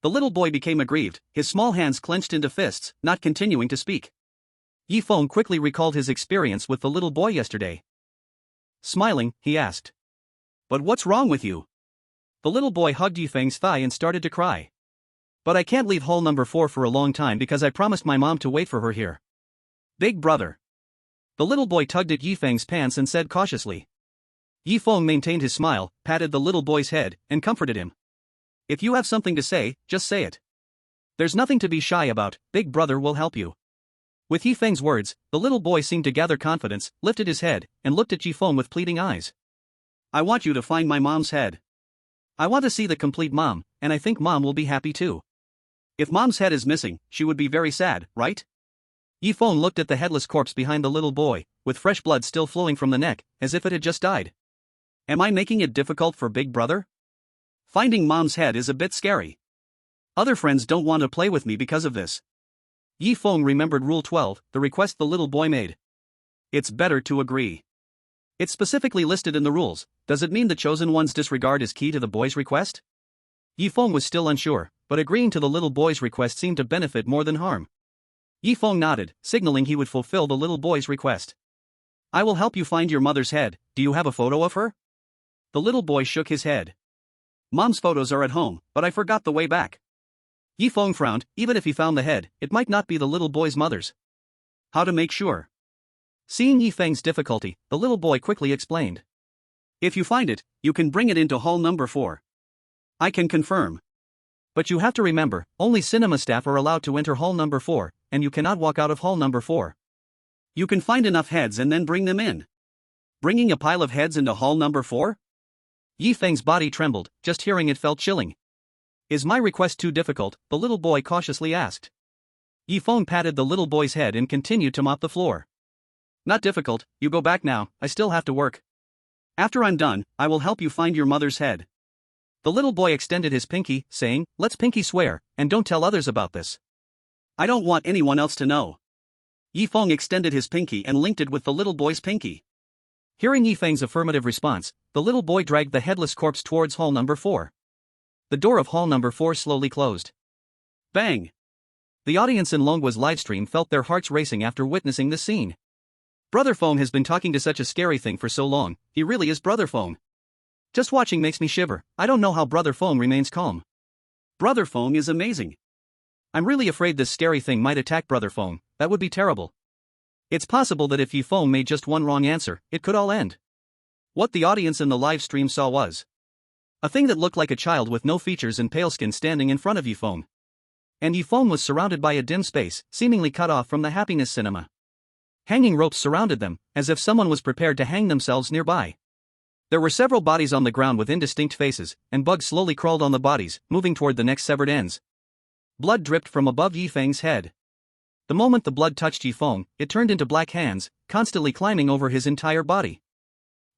S1: The little boy became aggrieved, his small hands clenched into fists, not continuing to speak. Yi Feng quickly recalled his experience with the little boy yesterday. Smiling, he asked, But what's wrong with you? The little boy hugged Yi Feng's thigh and started to cry. But I can't leave hall number 4 for a long time because I promised my mom to wait for her here. Big brother. The little boy tugged at Yi Feng's pants and said cautiously. Yi Feng maintained his smile, patted the little boy's head, and comforted him. If you have something to say, just say it. There's nothing to be shy about, big brother will help you. With Yi Feng's words, the little boy seemed to gather confidence, lifted his head, and looked at Yi Feng with pleading eyes. I want you to find my mom's head. I want to see the complete mom, and I think mom will be happy too. If mom's head is missing, she would be very sad, right? Yi Feng looked at the headless corpse behind the little boy, with fresh blood still flowing from the neck, as if it had just died. Am I making it difficult for big brother? Finding mom's head is a bit scary. Other friends don't want to play with me because of this. Yi Feng remembered Rule 12, the request the little boy made. It's better to agree. It's specifically listed in the rules. Does it mean the chosen one's disregard is key to the boy's request? Yi Feng was still unsure, but agreeing to the little boy's request seemed to benefit more than harm. Yi Feng nodded, signaling he would fulfill the little boy's request. I will help you find your mother's head. Do you have a photo of her? The little boy shook his head. Mom's photos are at home, but I forgot the way back. Yi Feng frowned. Even if he found the head, it might not be the little boy's mother's. How to make sure? Seeing Yi Feng's difficulty, the little boy quickly explained. If you find it, you can bring it into hall number 4. I can confirm. But you have to remember, only cinema staff are allowed to enter hall number 4, and you cannot walk out of hall number 4. You can find enough heads and then bring them in. Bringing a pile of heads into hall number 4? Yi Feng's body trembled, just hearing it felt chilling. Is my request too difficult? The little boy cautiously asked. Yi Feng patted the little boy's head and continued to mop the floor. Not difficult, you go back now, I still have to work. After I'm done, I will help you find your mother's head. The little boy extended his pinky, saying, Let's pinky swear, and don't tell others about this. I don't want anyone else to know. Yi Feng extended his pinky and linked it with the little boy's pinky. Hearing Yi Feng's affirmative response, the little boy dragged the headless corpse towards hall number 4. The door of hall number 4 slowly closed. Bang! The audience in Longwa's livestream felt their hearts racing after witnessing this scene. Brother Feng has been talking to such a scary thing for so long, he really is Brother Feng. Just watching makes me shiver. I don't know how Brother Feng remains calm. Brother Feng is amazing. I'm really afraid this scary thing might attack Brother Feng, that would be terrible. It's possible that if Yi Feng made just one wrong answer, it could all end. What the audience in the live stream saw was a thing that looked like a child with no features and pale skin standing in front of Yi Feng. And Yi Feng was surrounded by a dim space, seemingly cut off from the happiness cinema. Hanging ropes surrounded them, as if someone was prepared to hang themselves nearby. There were several bodies on the ground with indistinct faces, and bugs slowly crawled on the bodies, moving toward the next severed ends. Blood dripped from above Yi Feng's head. The moment the blood touched Yi Feng, it turned into black hands, constantly climbing over his entire body.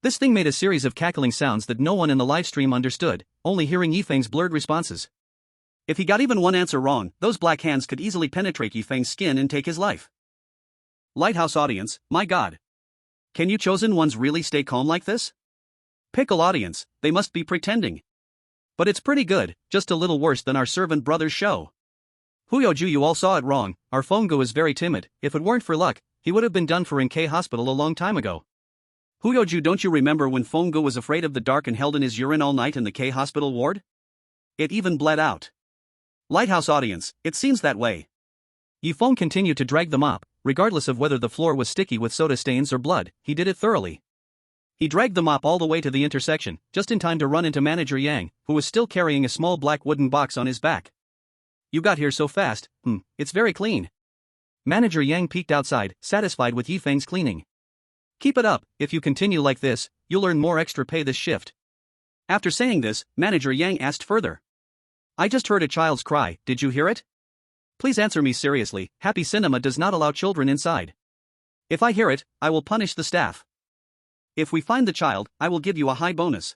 S1: This thing made a series of cackling sounds that no one in the livestream understood, only hearing Yi Feng's blurred responses. If he got even one answer wrong, those black hands could easily penetrate Yi Feng's skin and take his life. Lighthouse audience, my god. Can you chosen ones really stay calm like this? Pickle audience, they must be pretending. But it's pretty good, just a little worse than our servant brother's show. Huyoju, you all saw it wrong, our Fenggo is very timid. If it weren't for luck, he would have been done for in K hospital a long time ago. Huyoju, don't you remember when Fenggo was afraid of the dark and held in his urine all night in the K hospital ward? It even bled out. Lighthouse audience, it seems that way. Yi Feng continued to drag the mop, regardless of whether the floor was sticky with soda stains or blood, he did it thoroughly. He dragged the mop all the way to the intersection, just in time to run into Manager Yang, who was still carrying a small black wooden box on his back. You got here so fast, it's very clean. Manager Yang peeked outside, satisfied with Yi Feng's cleaning. Keep it up, if you continue like this, you'll earn more extra pay this shift. After saying this, Manager Yang asked further. I just heard a child's cry, did you hear it? Please answer me seriously, Happy Cinema does not allow children inside. If I hear it, I will punish the staff. If we find the child, I will give you a high bonus.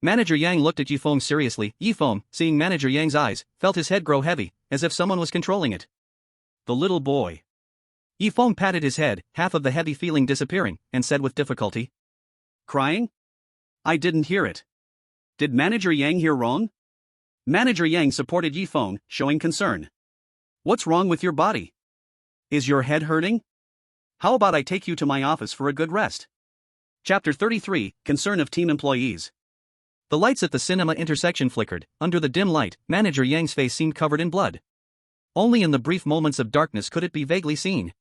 S1: Manager Yang looked at Yifeng seriously. Yifeng, seeing Manager Yang's eyes, felt his head grow heavy, as if someone was controlling it. The little boy. Yifeng patted his head, half of the heavy feeling disappearing, and said with difficulty. Crying? I didn't hear it. Did Manager Yang hear wrong? Manager Yang supported Yifeng, showing concern. What's wrong with your body? Is your head hurting? How about I take you to my office for a good rest? Chapter 33, Concern of Team Employees. The lights at the cinema intersection flickered. Under the dim light, Manager Yang's face seemed covered in blood. Only in the brief moments of darkness could it be vaguely seen.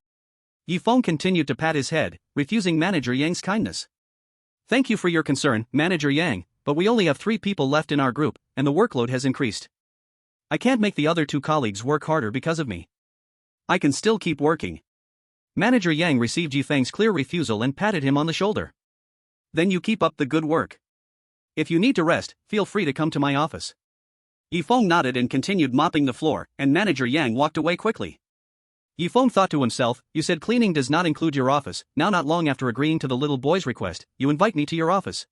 S1: Yifeng continued to pat his head, refusing Manager Yang's kindness. Thank you for your concern, Manager Yang, but we only have 3 people left in our group, and the workload has increased. I can't make the other 2 colleagues work harder because of me. I can still keep working. Manager Yang received Yifeng's clear refusal and patted him on the shoulder. Then you keep up the good work. If you need to rest, feel free to come to my office. Yifeng nodded and continued mopping the floor, and Manager Yang walked away quickly. Yifeng thought to himself, you said cleaning does not include your office. Now, not long after agreeing to the little boy's request, you invite me to your office.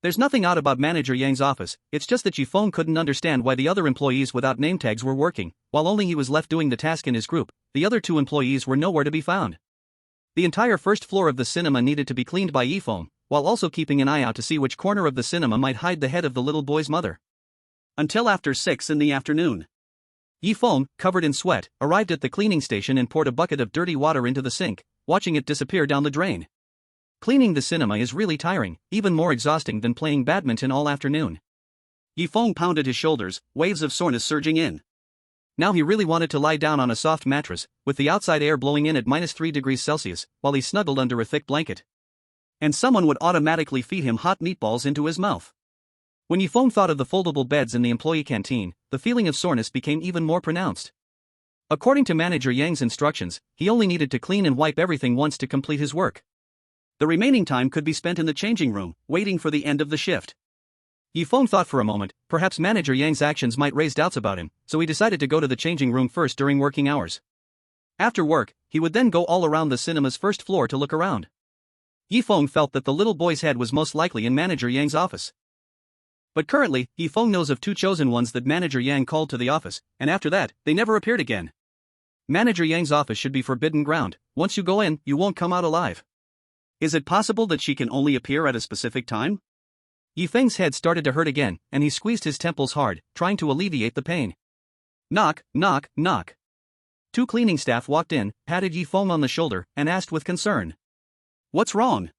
S1: There's nothing odd about Manager Yang's office, it's just that Yifeng couldn't understand why the other employees without name tags were working, while only he was left doing the task in his group. The other 2 employees were nowhere to be found. The entire first floor of the cinema needed to be cleaned by Yifeng, while also keeping an eye out to see which corner of the cinema might hide the head of the little boy's mother. Until after 6 in the afternoon. Yifeng, covered in sweat, arrived at the cleaning station and poured a bucket of dirty water into the sink, watching it disappear down the drain. Cleaning the cinema is really tiring, even more exhausting than playing badminton all afternoon. Yifeng pounded his shoulders, waves of soreness surging in. Now he really wanted to lie down on a soft mattress, with the outside air blowing in at -3 degrees Celsius, while he snuggled under a thick blanket. And someone would automatically feed him hot meatballs into his mouth. When Yifeng thought of the foldable beds in the employee canteen, the feeling of soreness became even more pronounced. According to Manager Yang's instructions, he only needed to clean and wipe everything once to complete his work. The remaining time could be spent in the changing room, waiting for the end of the shift. Yifeng thought for a moment, perhaps Manager Yang's actions might raise doubts about him, so he decided to go to the changing room first during working hours. After work, he would then go all around the cinema's first floor to look around. Yifeng felt that the little boy's head was most likely in Manager Yang's office. But currently, Yifeng knows of 2 chosen ones that Manager Yang called to the office, and after that, they never appeared again. Manager Yang's office should be forbidden ground. Once you go in, you won't come out alive. Is it possible that she can only appear at a specific time? Yifeng's head started to hurt again, and he squeezed his temples hard, trying to alleviate the pain. Knock, knock, knock. 2 cleaning staff walked in, patted Yifeng on the shoulder, and asked with concern. What's wrong?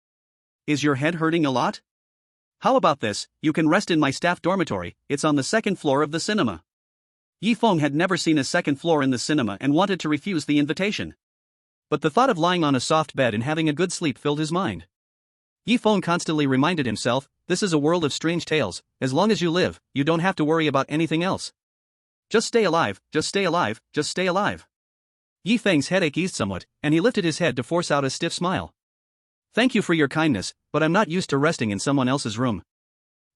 S1: Is your head hurting a lot? How about this, you can rest in my staff dormitory, it's on the 2nd floor of the cinema. Yifeng had never seen a 2nd floor in the cinema and wanted to refuse the invitation. But the thought of lying on a soft bed and having a good sleep filled his mind. Yifeng constantly reminded himself, this is a world of strange tales, as long as you live, you don't have to worry about anything else. Just stay alive, just stay alive, just stay alive. Yifeng's headache eased somewhat, and he lifted his head to force out a stiff smile. Thank you for your kindness, but I'm not used to resting in someone else's room.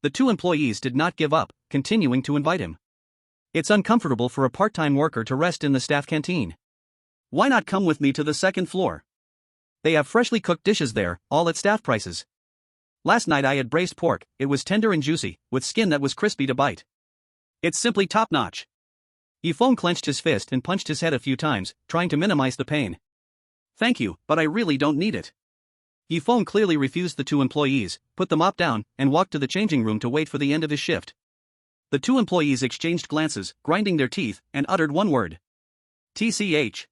S1: The 2 employees did not give up, continuing to invite him. It's uncomfortable for a part-time worker to rest in the staff canteen. Why not come with me to the 2nd floor? They have freshly cooked dishes there, all at staff prices. Last night I had braised pork, it was tender and juicy, with skin that was crispy to bite. It's simply top-notch. Yifeng clenched his fist and punched his head a few times, trying to minimize the pain. Thank you, but I really don't need it. Yifeng clearly refused the 2 employees, put the mop down, and walked to the changing room to wait for the end of his shift. The 2 employees exchanged glances, grinding their teeth, and uttered one word. TCH.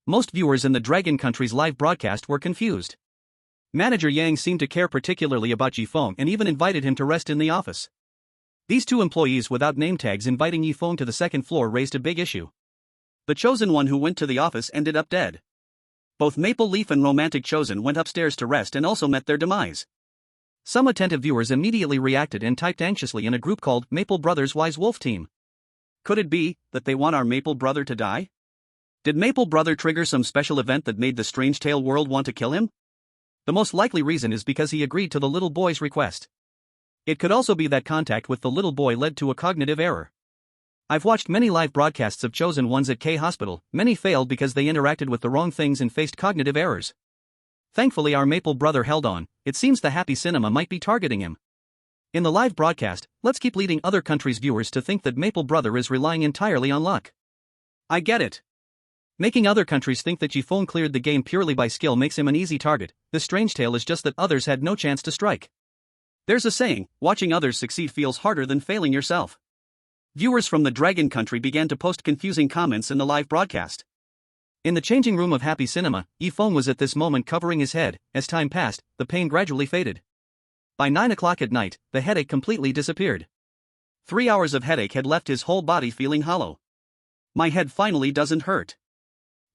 S1: Most viewers in the Dragon Country's live broadcast were confused. Manager Yang seemed to care particularly about Yifeng and even invited him to rest in the office. These 2 employees without name tags inviting Yifeng to the 2nd floor raised a big issue. The chosen one who went to the office ended up dead. Both Maple Leaf and Romantic Chosen went upstairs to rest and also met their demise. Some attentive viewers immediately reacted and typed anxiously in a group called Maple Brothers Wise Wolf Team. Could it be that they want our Maple Brother to die? Did Maple Brother trigger some special event that made the Strange Tale world want to kill him? The most likely reason is because he agreed to the little boy's request. It could also be that contact with the little boy led to a cognitive error. I've watched many live broadcasts of chosen ones at K Hospital, many failed because they interacted with the wrong things and faced cognitive errors. Thankfully our maple brother held on. It seems the happy cinema might be targeting him. In the live broadcast, let's keep leading other countries' viewers to think that Maple Brother is relying entirely on luck. I get it. Making other countries think that Feng cleared the game purely by skill makes him an easy target. The strange tale is just that others had no chance to strike. There's a saying, watching others succeed feels harder than failing yourself. Viewers from the Dragon Country began to post confusing comments in the live broadcast. In the changing room of Happy Cinema, Feng was at this moment covering his head. As time passed, the pain gradually faded. By 9 o'clock at night, the headache completely disappeared. 3 hours of headache had left his whole body feeling hollow. My head finally doesn't hurt.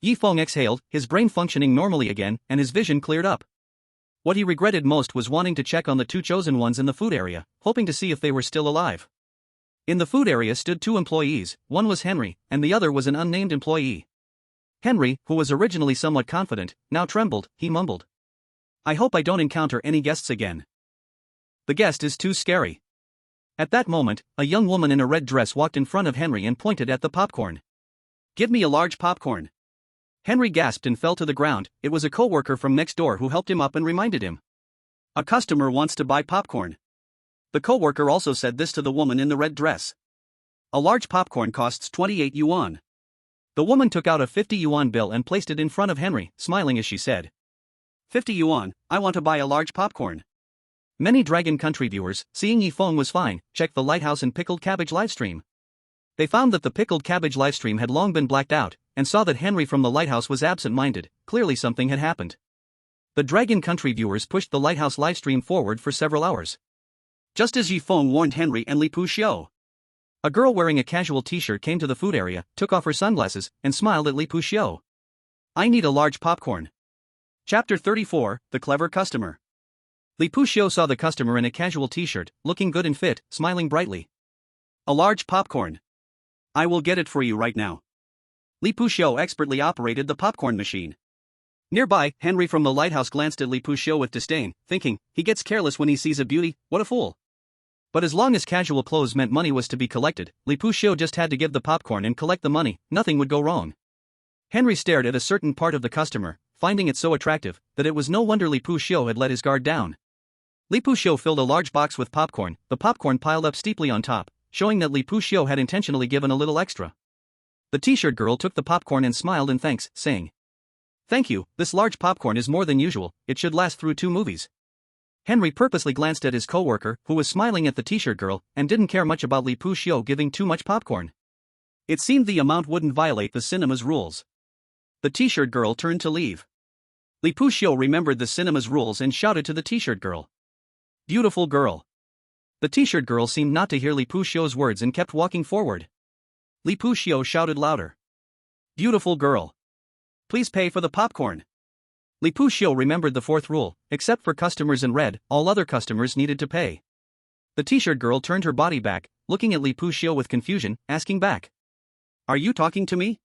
S1: Feng exhaled, his brain functioning normally again, and his vision cleared up. What he regretted most was wanting to check on the two chosen ones in the food area, hoping to see if they were still alive. In the food area stood two employees, one was Henry, and the other was an unnamed employee. Henry, who was originally somewhat confident, now trembled. He mumbled, "I hope I don't encounter any guests again. The guest is too scary." At that moment, a young woman in a red dress walked in front of Henry and pointed at the popcorn. "Give me a large popcorn." Henry gasped and fell to the ground. It was a co-worker from next door who helped him up and reminded him. "A customer wants to buy popcorn." The co-worker also said this to the woman in the red dress. "A large popcorn costs 28 yuan. The woman took out a 50 yuan bill and placed it in front of Henry, smiling as she said, 50 yuan, I want to buy a large popcorn." Many Dragon Country viewers, seeing Feng was fine, checked the Lighthouse and pickled cabbage livestream. They found that the pickled cabbage livestream had long been blacked out, and saw that Henry from the Lighthouse was absent-minded. Clearly something had happened. The Dragon Country viewers pushed the Lighthouse livestream forward for several hours. Just as Feng warned Henry and Li Puxiu. A girl wearing a casual t-shirt came to the food area, took off her sunglasses, and smiled at Li Puxiu. "I need a large popcorn." Chapter 34, The Clever Customer. Li Puxiu saw the customer in a casual t-shirt, looking good and fit, smiling brightly. "A large popcorn. I will get it for you right now." Li Puxiu expertly operated the popcorn machine. Nearby, Henry from the Lighthouse glanced at Li Puxiu with disdain, thinking, he gets careless when he sees a beauty, what a fool. But as long as casual clothes meant money was to be collected, Li Puxiu just had to give the popcorn and collect the money, nothing would go wrong. Henry stared at a certain part of the customer, finding it so attractive, that it was no wonder Li Puxiu had let his guard down. Li Puxiu filled a large box with popcorn, the popcorn piled up steeply on top, showing that Li Puxiu had intentionally given a little extra. The t-shirt girl took the popcorn and smiled in thanks, saying, "Thank you, this large popcorn is more than usual, it should last through 2 movies. Henry purposely glanced at his co-worker, who was smiling at the t-shirt girl, and didn't care much about Li Puxiu giving too much popcorn. It seemed the amount wouldn't violate the cinema's rules. The t-shirt girl turned to leave. Li Puxiu remembered the cinema's rules and shouted to the t-shirt girl, "Beautiful girl." The t-shirt girl seemed not to hear Li Puxiu's words and kept walking forward. Li Puxiu shouted louder, "Beautiful girl. Please pay for the popcorn." Li Puxiu remembered the 4th rule, except for customers in red, all other customers needed to pay. The t-shirt girl turned her body back, looking at Li Puxiu with confusion, asking back, "Are you talking to me?"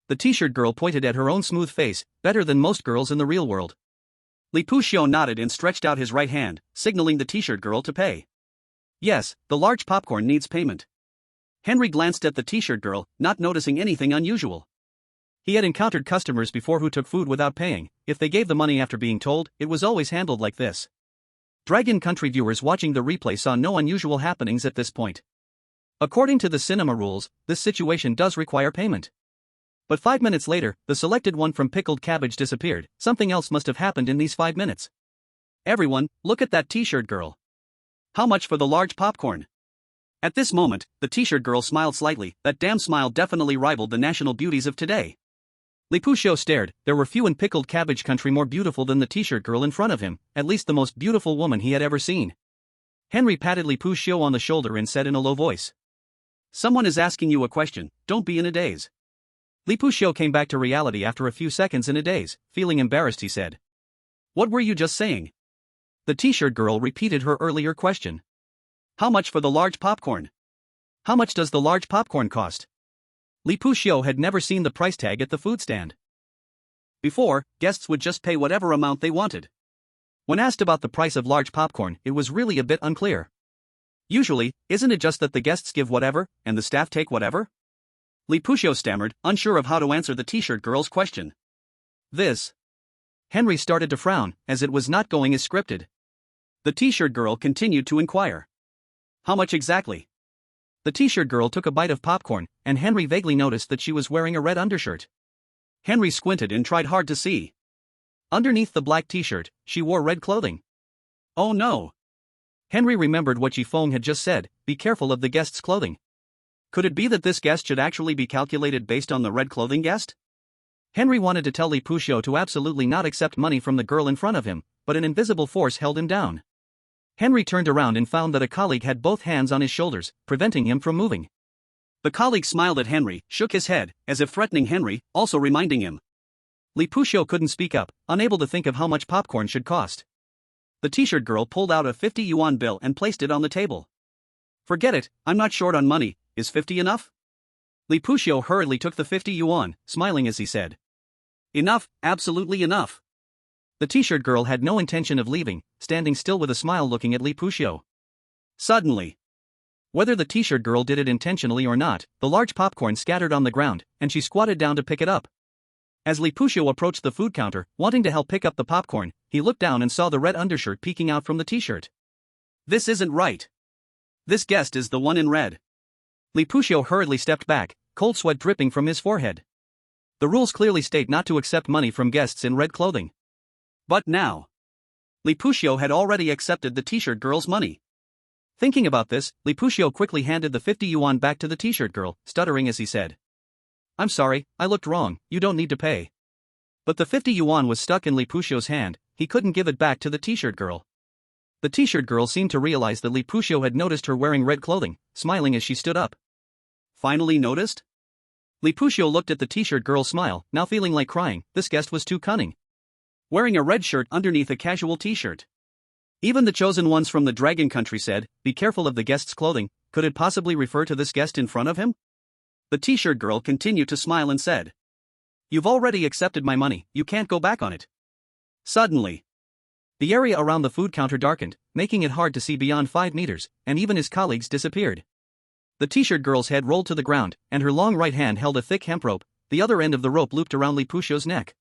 S1: The t-shirt girl pointed at her own smooth face, better than most girls in the real world. Li Puxiu nodded and stretched out his right hand, signaling the t-shirt girl to pay. "Yes, the large popcorn needs payment." Henry glanced at the t-shirt girl, not noticing anything unusual. He had encountered customers before who took food without paying. If they gave the money after being told, it was always handled like this. Dragon Country viewers watching the replay saw no unusual happenings at this point. According to the cinema rules, this situation does require payment. But 5 minutes later, the selected one from pickled cabbage disappeared. Something else must have happened in these 5 minutes. "Everyone, look at that t-shirt girl. How much for the large popcorn?" At this moment, the t-shirt girl smiled slightly. That damn smile definitely rivaled the national beauties of today. Li Puxiu stared. There were few in pickled cabbage country more beautiful than the t-shirt girl in front of him, at least the most beautiful woman he had ever seen. Henry patted Li Puxiu on the shoulder and said in a low voice, "Someone is asking you a question, don't be in a daze." Li Puxiu came back to reality after a few seconds in a daze. Feeling embarrassed, he said, "What were you just saying?" The t-shirt girl repeated her earlier question. "How much for the large popcorn? How much does the large popcorn cost?" Li Puxiu had never seen the price tag at the food stand. Before, guests would just pay whatever amount they wanted. When asked about the price of large popcorn, it was really a bit unclear. Usually, isn't it just that the guests give whatever, and the staff take whatever? Li Puxiu stammered, unsure of how to answer the t-shirt girl's question. Henry started to frown, as it was not going as scripted. The t-shirt girl continued to inquire. How much exactly? The t-shirt girl took a bite of popcorn, and Henry vaguely noticed that she was wearing a red undershirt. Henry squinted and tried hard to see. Underneath the black t-shirt, she wore red clothing. Oh no! Henry remembered what Feng had just said, be careful of the guest's clothing. Could it be that this guest should actually be calculated based on the red clothing guest? Henry wanted to tell Li Puxiu to absolutely not accept money from the girl in front of him, but an invisible force held him down. Henry turned around and found that a colleague had both hands on his shoulders, preventing him from moving. The colleague smiled at Henry, shook his head, as if threatening Henry, also reminding him. Li Puxiu couldn't speak up, unable to think of how much popcorn should cost. The t-shirt girl pulled out a 50 yuan bill and placed it on the table. Forget it, I'm not short on money, is 50 enough? Li Puxiu hurriedly took the 50 yuan, smiling as he said. Enough, absolutely enough. The t-shirt girl had no intention of leaving, standing still with a smile looking at Li Puxiu. Suddenly, whether the t-shirt girl did it intentionally or not, the large popcorn scattered on the ground, and she squatted down to pick it up. As Li Puxiu approached the food counter, wanting to help pick up the popcorn, he looked down and saw the red undershirt peeking out from the t-shirt. This isn't right. This guest is the one in red. Li Puxiu hurriedly stepped back, cold sweat dripping from his forehead. The rules clearly state not to accept money from guests in red clothing. But now, Li Puxiu had already accepted the t-shirt girl's money. Thinking about this, Li Puxiu quickly handed the 50 yuan back to the t-shirt girl, stuttering as he said. I'm sorry, I looked wrong, you don't need to pay. But the 50 yuan was stuck in Li Puxiu's hand, he couldn't give it back to the t-shirt girl. The t-shirt girl seemed to realize that Li Puxiu had noticed her wearing red clothing, smiling as she stood up. Finally noticed? Li Puxiu looked at the t-shirt girl's smile, now feeling like crying, this guest was too cunning. Wearing a red shirt underneath a casual t-shirt. Even the chosen ones from the dragon country said, be careful of the guest's clothing, could it possibly refer to this guest in front of him? The t-shirt girl continued to smile and said. You've already accepted my money, you can't go back on it. Suddenly, the area around the food counter darkened, making it hard to see beyond 5 meters, and even his colleagues disappeared. The t-shirt girl's head rolled to the ground, and her long right hand held a thick hemp rope, the other end of the rope looped around Li Puxiu's neck.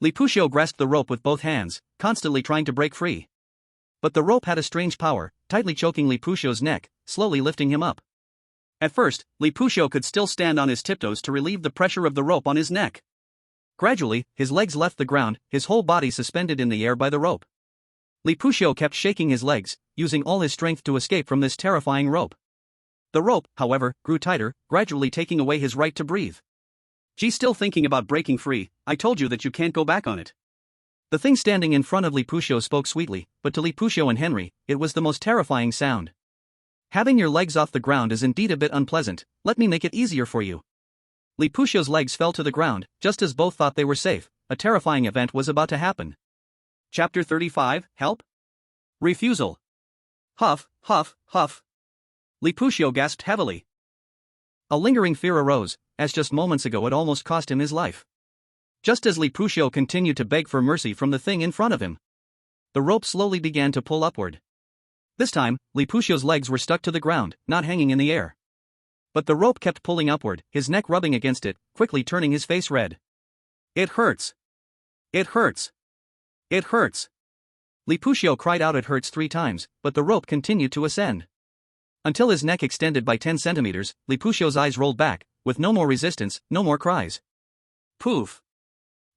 S1: Li Puxiu grasped the rope with both hands, constantly trying to break free. But the rope had a strange power, tightly choking Li Puxiu's neck, slowly lifting him up. At first, Li Puxiu could still stand on his tiptoes to relieve the pressure of the rope on his neck. Gradually, his legs left the ground, his whole body suspended in the air by the rope. Li Puxiu kept shaking his legs, using all his strength to escape from this terrifying rope. The rope, however, grew tighter, gradually taking away his right to breathe. She's still thinking about breaking free, I told you that you can't go back on it. The thing standing in front of Li Puxiu spoke sweetly, but to Li Puxiu and Henry, it was the most terrifying sound. Having your legs off the ground is indeed a bit unpleasant, let me make it easier for you. Li Puxiu's legs fell to the ground, just as both thought they were safe, a terrifying event was about to happen. Chapter 35, Help? Refusal. Huff, huff, huff. Li Puxiu gasped heavily. A lingering fear arose, as just moments ago it almost cost him his life. Just as Li Puxiu continued to beg for mercy from the thing in front of him, the rope slowly began to pull upward. This time, Li Puxiu's legs were stuck to the ground, not hanging in the air. But the rope kept pulling upward, his neck rubbing against it, quickly turning his face red. It hurts. It hurts. It hurts. Li Puxiu cried out it hurts 3 times, but the rope continued to ascend. Until his neck extended by 10 centimeters, Li Puxiu's eyes rolled back, with no more resistance, no more cries. Poof.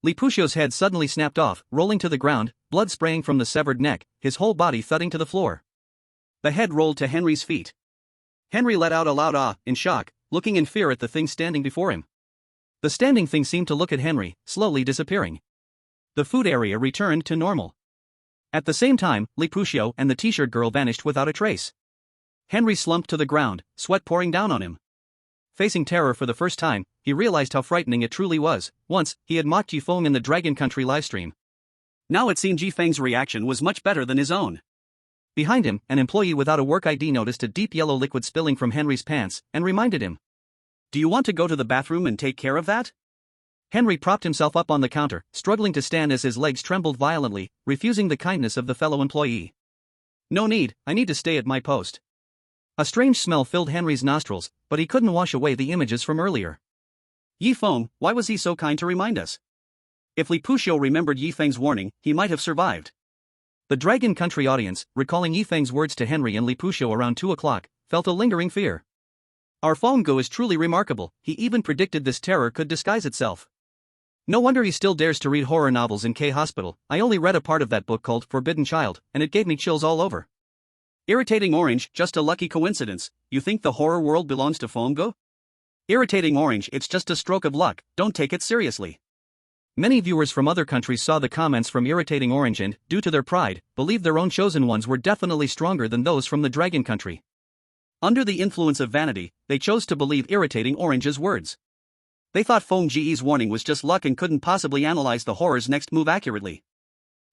S1: Li Puxiu's head suddenly snapped off, rolling to the ground, blood spraying from the severed neck, his whole body thudding to the floor. The head rolled to Henry's feet. Henry let out a loud ah, in shock, looking in fear at the thing standing before him. The standing thing seemed to look at Henry, slowly disappearing. The food area returned to normal. At the same time, Li Puxiu and the t-shirt girl vanished without a trace. Henry slumped to the ground, sweat pouring down on him. Facing terror for the first time, he realized how frightening it truly was. Once, he had mocked Feng in the Dragon Country livestream. Now it seemed Feng's reaction was much better than his own. Behind him, an employee without a work ID noticed a deep yellow liquid spilling from Henry's pants, and reminded him. Do you want to go to the bathroom and take care of that? Henry propped himself up on the counter, struggling to stand as his legs trembled violently, refusing the kindness of the fellow employee. No need, I need to stay at my post. A strange smell filled Henry's nostrils, but he couldn't wash away the images from earlier. Feng, why was he so kind to remind us? If Li Puxiu remembered Yi Feng's warning, he might have survived. The Dragon Country audience, recalling Yi Feng's words to Henry and Li Puxiu around 2 o'clock, felt a lingering fear. Our Feng is truly remarkable, he even predicted this terror could disguise itself. No wonder he still dares to read horror novels in K Hospital. I only read a part of that book called Forbidden Child, and it gave me chills all over. Irritating Orange, just a lucky coincidence. You think the horror world belongs to Feng? Irritating Orange, it's just a stroke of luck, don't take it seriously. Many viewers from other countries saw the comments from Irritating Orange and, due to their pride, believed their own chosen ones were definitely stronger than those from the Dragon Country. Under the influence of vanity, they chose to believe Irritating Orange's words. They thought Feng Ji's warning was just luck and couldn't possibly analyze the horror's next move accurately.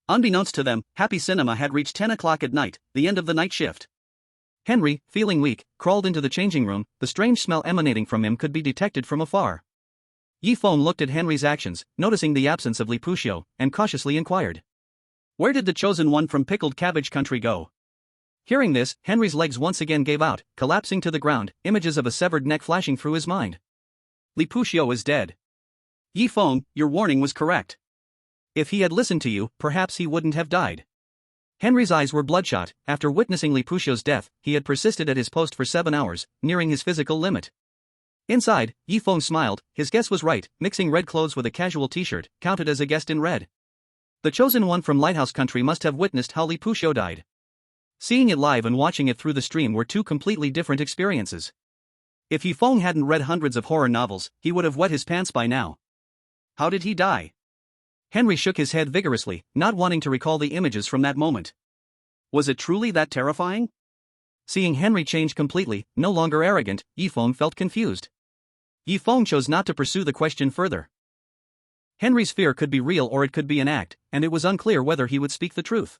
S1: Unbeknownst to them, Happy Cinema had reached 10 o'clock at night, the end of the night shift. Henry, feeling weak, crawled into the changing room. The strange smell emanating from him could be detected from afar. Yi Feng looked at Henry's actions, noticing the absence of Li Puxiu, and cautiously inquired. Where did the chosen one from Pickled Cabbage Country go? Hearing this, Henry's legs once again gave out, collapsing to the ground, images of a severed neck flashing through his mind. Li Puxiu is dead. Yi Feng, your warning was correct. If he had listened to you, perhaps he wouldn't have died. Henry's eyes were bloodshot. After witnessing Li Puxiu's death, he had persisted at his post for 7 hours, nearing his physical limit. Inside, Yi Feng smiled. His guess was right, mixing red clothes with a casual t-shirt, counted as a guest in red. The chosen one from Lighthouse Country must have witnessed how Li Puxiu died. Seeing it live and watching it through the stream were two completely different experiences. If Yi Feng hadn't read hundreds of horror novels, he would have wet his pants by now. How did he die? Henry shook his head vigorously, not wanting to recall the images from that moment. Was it truly that terrifying? Seeing Henry change completely, no longer arrogant, Yi Feng felt confused. Yi Feng chose not to pursue the question further. Henry's fear could be real or it could be an act, and it was unclear whether he would speak the truth.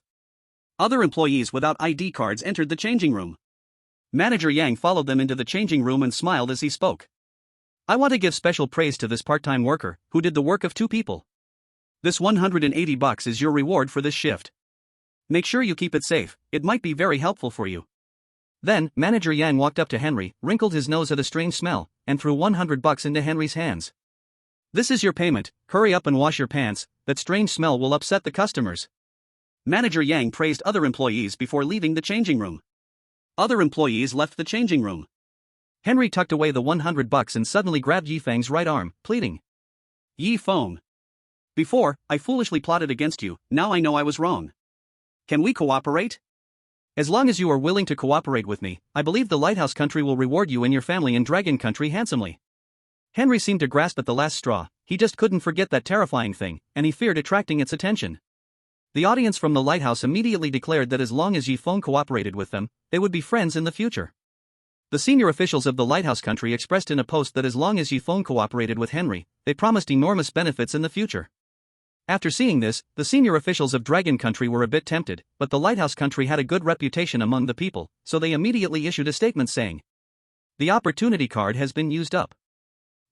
S1: Other employees without ID cards entered the changing room. Manager Yang followed them into the changing room and smiled as he spoke. I want to give special praise to this part-time worker, who did the work of 2 people. This $180 is your reward for this shift. Make sure you keep it safe, it might be very helpful for you. Then, Manager Yang walked up to Henry, wrinkled his nose at a strange smell, and threw $100 into Henry's hands. This is your payment, hurry up and wash your pants, that strange smell will upset the customers. Manager Yang praised other employees before leaving the changing room. Other employees left the changing room. Henry tucked away the $100 and suddenly grabbed Yi Feng's right arm, pleading. Yi Feng. Before, I foolishly plotted against you, now I know I was wrong. Can we cooperate? As long as you are willing to cooperate with me, I believe the Lighthouse Country will reward you and your family in Dragon Country handsomely. Henry seemed to grasp at the last straw, he just couldn't forget that terrifying thing, and he feared attracting its attention. The audience from the Lighthouse immediately declared that as long as Yi Feng cooperated with them, they would be friends in the future. The senior officials of the Lighthouse Country expressed in a post that as long as Yi Feng cooperated with Henry, they promised enormous benefits in the future. After seeing this, the senior officials of Dragon Country were a bit tempted, but the Lighthouse Country had a good reputation among the people, so they immediately issued a statement saying, the opportunity card has been used up.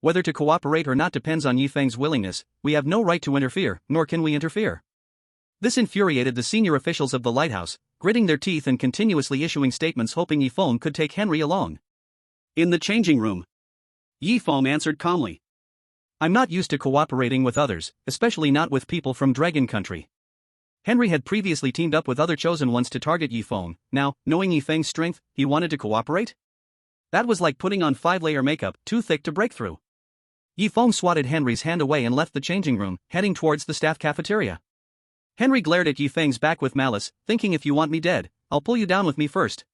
S1: Whether to cooperate or not depends on Yi Feng's willingness, we have no right to interfere, nor can we interfere. This infuriated the senior officials of the Lighthouse, gritting their teeth and continuously issuing statements hoping Yi Feng could take Henry along. In the changing room, Yi Feng answered calmly. I'm not used to cooperating with others, especially not with people from Dragon Country. Henry had previously teamed up with other chosen ones to target Yi Feng. Now, knowing Yi Feng's strength, he wanted to cooperate? That was like putting on 5-layer makeup, too thick to break through. Yi Feng swatted Henry's hand away and left the changing room, heading towards the staff cafeteria. Henry glared at Yi Feng's back with malice, thinking if you want me dead, I'll pull you down with me first.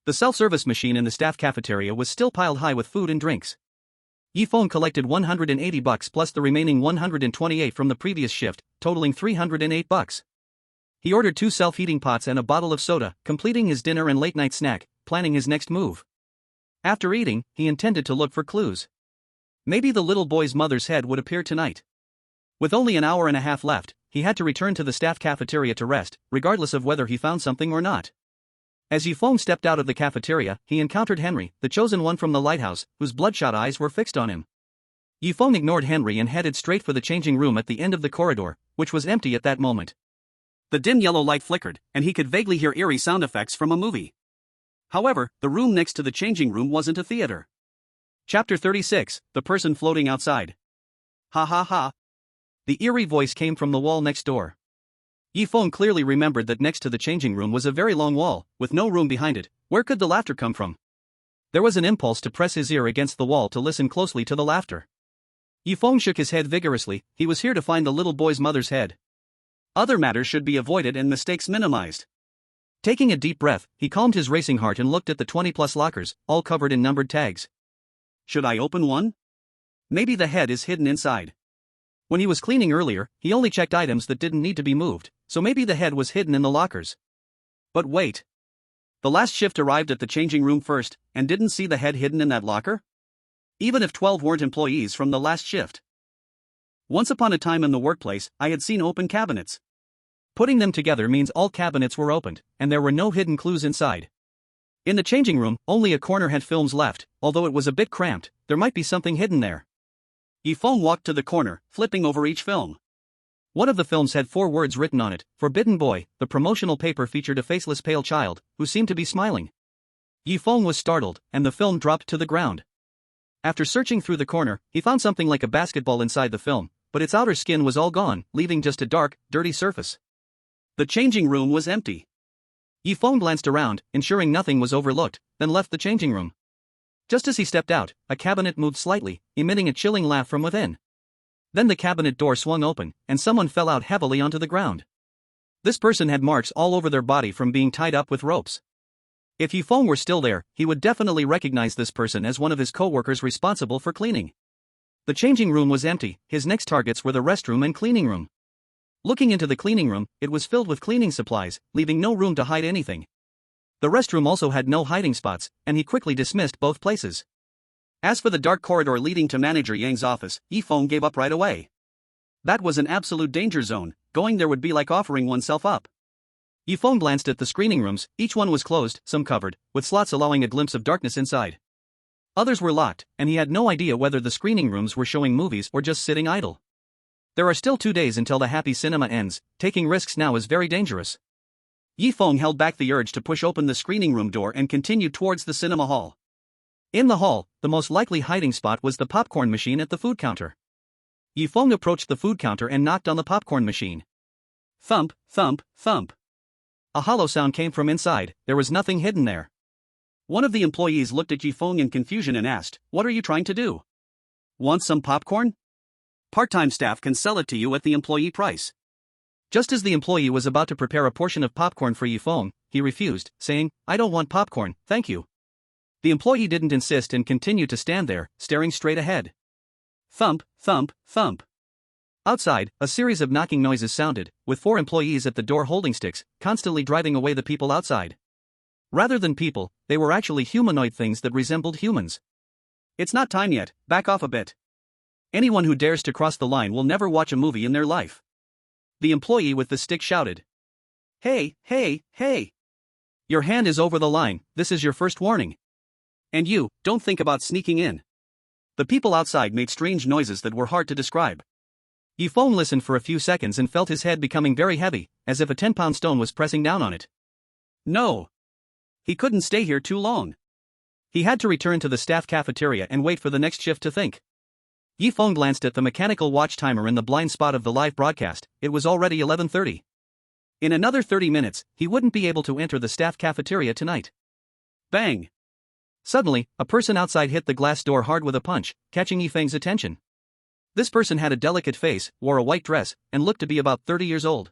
S1: The self-service machine in the staff cafeteria was still piled high with food and drinks. Yi Feng collected $180 plus the remaining $128 from the previous shift, totaling $308. He ordered 2 self-heating pots and a bottle of soda, completing his dinner and late-night snack, planning his next move. After eating, he intended to look for clues. Maybe the little boy's mother's head would appear tonight. With only an hour and a half left, he had to return to the staff cafeteria to rest, regardless of whether he found something or not. As Yi Feng stepped out of the cafeteria, he encountered Henry, the chosen one from the lighthouse, whose bloodshot eyes were fixed on him. Yi Feng ignored Henry and headed straight for the changing room at the end of the corridor, which was empty at that moment. The dim yellow light flickered, and he could vaguely hear eerie sound effects from a movie. However, the room next to the changing room wasn't a theater. Chapter 36, The Person Floating Outside. Ha ha ha. The eerie voice came from the wall next door. Feng clearly remembered that next to the changing room was a very long wall, with no room behind it. Where could the laughter come from? There was an impulse to press his ear against the wall to listen closely to the laughter. Feng shook his head vigorously. He was here to find the little boy's mother's head. Other matters should be avoided and mistakes minimized. Taking a deep breath, he calmed his racing heart and looked at the 20+ lockers, all covered in numbered tags. Should I open one? Maybe the head is hidden inside. When he was cleaning earlier, he only checked items that didn't need to be moved, so maybe the head was hidden in the lockers. But wait. The last shift arrived at the changing room first, and didn't see the head hidden in that locker? Even if 12 weren't employees from the last shift. Once upon a time in the workplace, I had seen open cabinets. Putting them together means all cabinets were opened, and there were no hidden clues inside. In the changing room, only a corner had films left, although it was a bit cramped, there might be something hidden there. Feng walked to the corner, flipping over each film. One of the films had 4 words written on it, Forbidden Boy. The promotional paper featured a faceless pale child, who seemed to be smiling. Feng was startled, and the film dropped to the ground. After searching through the corner, he found something like a basketball inside the film, but its outer skin was all gone, leaving just a dark, dirty surface. The changing room was empty. Feng glanced around, ensuring nothing was overlooked, then left the changing room. Just as he stepped out, a cabinet moved slightly, emitting a chilling laugh from within. Then the cabinet door swung open, and someone fell out heavily onto the ground. This person had marks all over their body from being tied up with ropes. If Feng were still there, he would definitely recognize this person as one of his co-workers responsible for cleaning. The changing room was empty. His next targets were the restroom and cleaning room. Looking into the cleaning room, it was filled with cleaning supplies, leaving no room to hide anything. The restroom also had no hiding spots, and he quickly dismissed both places. As for the dark corridor leading to Manager Yang's office, Feng gave up right away. That was an absolute danger zone. Going there would be like offering oneself up. Feng glanced at the screening rooms. Each one was closed, some covered, with slots allowing a glimpse of darkness inside. Others were locked, and he had no idea whether the screening rooms were showing movies or just sitting idle. There are still 2 days until the happy cinema ends. Taking risks now is very dangerous. Feng held back the urge to push open the screening room door and continued towards the cinema hall. In the hall, the most likely hiding spot was the popcorn machine at the food counter. Feng approached the food counter and knocked on the popcorn machine. Thump, thump, thump. A hollow sound came from inside. There was nothing hidden there. One of the employees looked at Feng in confusion and asked, "What are you trying to do? Want some popcorn? Part-time staff can sell it to you at the employee price." Just as the employee was about to prepare a portion of popcorn for Feng, he refused, saying, "I don't want popcorn, thank you." The employee didn't insist and continued to stand there, staring straight ahead. Thump, thump, thump. Outside, a series of knocking noises sounded, with 4 employees at the door holding sticks, constantly driving away the people outside. Rather than people, they were actually humanoid things that resembled humans. "It's not time yet, back off a bit. Anyone who dares to cross the line will never watch a movie in their life." The employee with the stick shouted. "Hey, hey, hey! Your hand is over the line, this is your first warning. And you, don't think about sneaking in." The people outside made strange noises that were hard to describe. Feng listened for a few seconds and felt his head becoming very heavy, as if a 10-pound stone was pressing down on it. No. He couldn't stay here too long. He had to return to the staff cafeteria and wait for the next shift to think. Feng glanced at the mechanical watch timer in the blind spot of the live broadcast. It was already 11:30. In another 30 minutes, he wouldn't be able to enter the staff cafeteria tonight. Bang! Suddenly, a person outside hit the glass door hard with a punch, catching Feng's attention. This person had a delicate face, wore a white dress, and looked to be about 30 years old.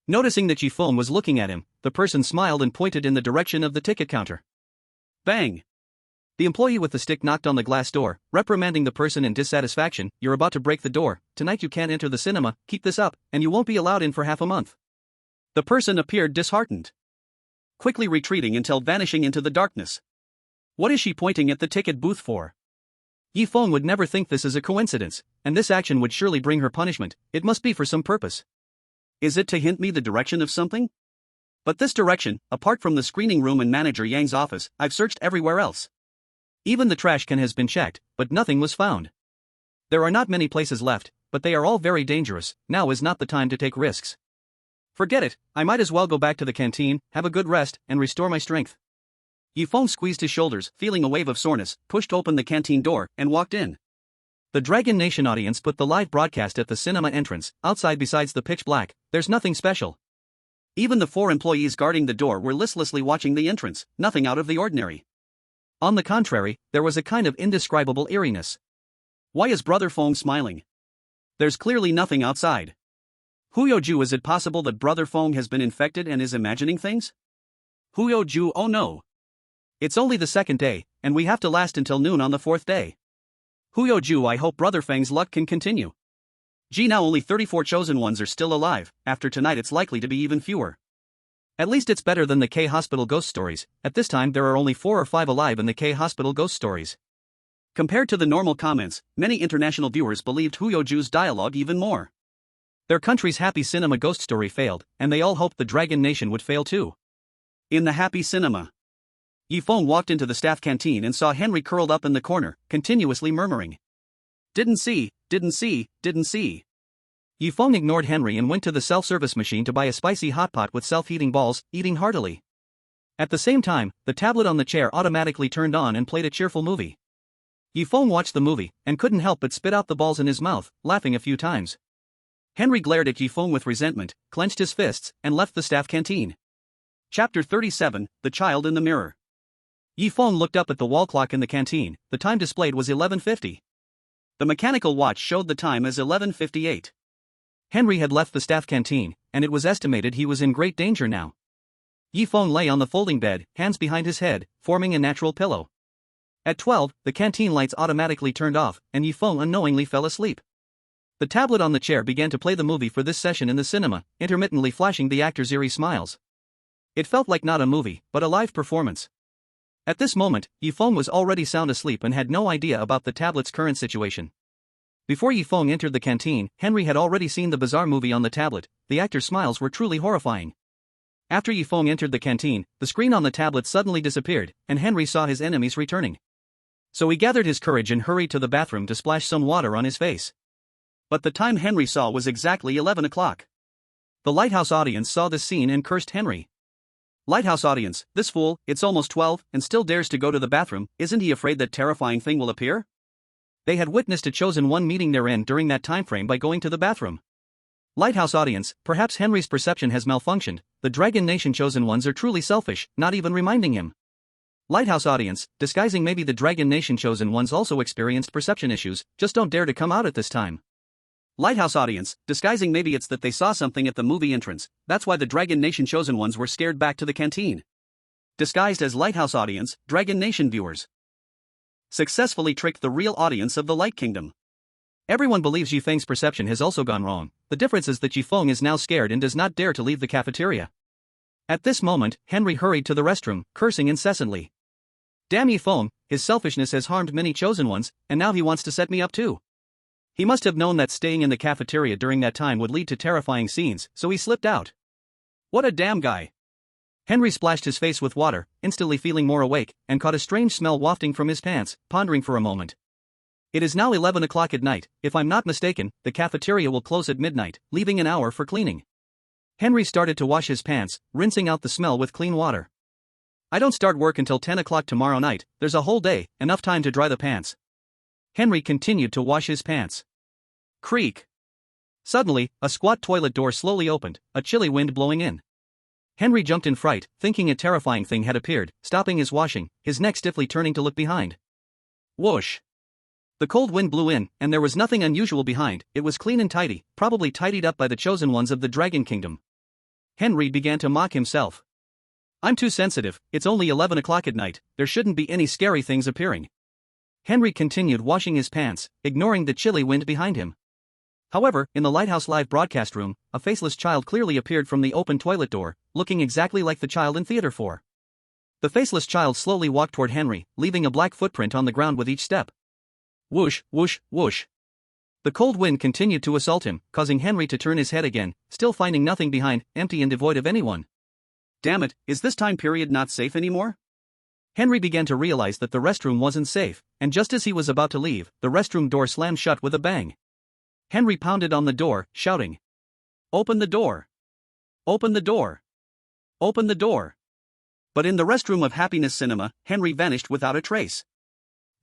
S1: Noticing that Feng was looking at him, the person smiled and pointed in the direction of the ticket counter. Bang! The employee with the stick knocked on the glass door, reprimanding the person in dissatisfaction. "You're about to break the door. Tonight you can't enter the cinema, keep this up, and you won't be allowed in for half a month." The person appeared disheartened, quickly retreating until vanishing into the darkness. What is she pointing at the ticket booth for? Feng would never think this is a coincidence, and this action would surely bring her punishment. It must be for some purpose. Is it to hint me the direction of something? But this direction, apart from the screening room and Manager Yang's office, I've searched everywhere else. Even the trash can has been checked, but nothing was found. There are not many places left, but they are all very dangerous. Now is not the time to take risks. Forget it, I might as well go back to the canteen, have a good rest, and restore my strength. Feng squeezed his shoulders, feeling a wave of soreness, pushed open the canteen door, and walked in. The Dragon Nation audience put the live broadcast at the cinema entrance. Outside, besides the pitch black, there's nothing special. Even the 4 employees guarding the door were listlessly watching the entrance, nothing out of the ordinary. On the contrary, there was a kind of indescribable eeriness. Why is Brother Feng smiling? There's clearly nothing outside. Huyoju, is it possible that Brother Feng has been infected and is imagining things? Huyoju, oh no. It's only the 2nd day, and we have to last until noon on the 4th day. Huyoju, I hope Brother Feng's luck can continue. Gee, now only 34 chosen ones are still alive. After tonight it's likely to be even fewer. At least it's better than the K Hospital ghost stories. At this time there are only 4 or 5 alive in the K Hospital ghost stories. Compared to the normal comments, many international viewers believed Huyoju's dialogue even more. Their country's happy cinema ghost story failed, and they all hoped the Dragon Nation would fail too. In the happy cinema, Feng walked into the staff canteen and saw Henry curled up in the corner, continuously murmuring, "Didn't see, didn't see, didn't see." Feng ignored Henry and went to the self-service machine to buy a spicy hot pot with self-heating balls, eating heartily. At the same time, the tablet on the chair automatically turned on and played a cheerful movie. Feng watched the movie, and couldn't help but spit out the balls in his mouth, laughing a few times. Henry glared at Feng with resentment, clenched his fists, and left the staff canteen. Chapter 37, The Child in the Mirror. Feng looked up at the wall clock in the canteen. The time displayed was 11:50. The mechanical watch showed the time as 11:58. Henry had left the staff canteen, and it was estimated he was in great danger now. Feng lay on the folding bed, hands behind his head, forming a natural pillow. At 12, the canteen lights automatically turned off, and Feng unknowingly fell asleep. The tablet on the chair began to play the movie for this session in the cinema, intermittently flashing the actor's eerie smiles. It felt like not a movie, but a live performance. At this moment, Feng was already sound asleep and had no idea about the tablet's current situation. Before Feng entered the canteen, Henry had already seen the bizarre movie on the tablet. The actor's smiles were truly horrifying. After Feng entered the canteen, the screen on the tablet suddenly disappeared, and Henry saw his enemies returning. So he gathered his courage and hurried to the bathroom to splash some water on his face. But the time Henry saw was exactly 11 o'clock. The Lighthouse audience saw this scene and cursed Henry. Lighthouse audience, this fool, it's almost 12, and still dares to go to the bathroom. Isn't he afraid that terrifying thing will appear? They had witnessed a chosen one meeting their end during that time frame by going to the bathroom. Lighthouse audience, perhaps Henry's perception has malfunctioned. The Dragon Nation chosen ones are truly selfish, not even reminding him. Lighthouse audience, disguising maybe the Dragon Nation chosen ones also experienced perception issues, just don't dare to come out at this time. Lighthouse audience, disguising maybe it's that they saw something at the movie entrance, that's why the Dragon Nation chosen ones were scared back to the canteen. Disguised as Lighthouse audience, Dragon Nation viewers successfully tricked the real audience of the Light Kingdom. Everyone believes Feng's perception has also gone wrong. The difference is that Feng is now scared and does not dare to leave the cafeteria. At this moment, Henry hurried to the restroom, cursing incessantly. Damn Feng, his selfishness has harmed many chosen ones, and now he wants to set me up too. He must have known that staying in the cafeteria during that time would lead to terrifying scenes, so he slipped out. What a damn guy. Henry splashed his face with water, instantly feeling more awake, and caught a strange smell wafting from his pants, pondering for a moment. It is now 11 o'clock at night. If I'm not mistaken, the cafeteria will close at midnight, leaving an hour for cleaning. Henry started to wash his pants, rinsing out the smell with clean water. I don't start work until 10 o'clock tomorrow night. There's a whole day, enough time to dry the pants. Henry continued to wash his pants. Creak. Suddenly, a squat toilet door slowly opened, a chilly wind blowing in. Henry jumped in fright, thinking a terrifying thing had appeared, stopping his washing, his neck stiffly turning to look behind. Whoosh. The cold wind blew in, and there was nothing unusual behind. It was clean and tidy, probably tidied up by the chosen ones of the Dragon Kingdom. Henry began to mock himself. I'm too sensitive, it's only 11 o'clock at night, there shouldn't be any scary things appearing. Henry continued washing his pants, ignoring the chilly wind behind him. However, in the Lighthouse live broadcast room, a faceless child clearly appeared from the open toilet door, looking exactly like the child in Theater 4. The faceless child slowly walked toward Henry, leaving a black footprint on the ground with each step. Whoosh, whoosh, whoosh. The cold wind continued to assault him, causing Henry to turn his head again, still finding nothing behind, empty and devoid of anyone. Damn it, is this time period not safe anymore? Henry began to realize that the restroom wasn't safe, and just as he was about to leave, the restroom door slammed shut with a bang. Henry pounded on the door, shouting, "Open the door! Open the door! Open the door!" But in the restroom of Happiness Cinema, Henry vanished without a trace.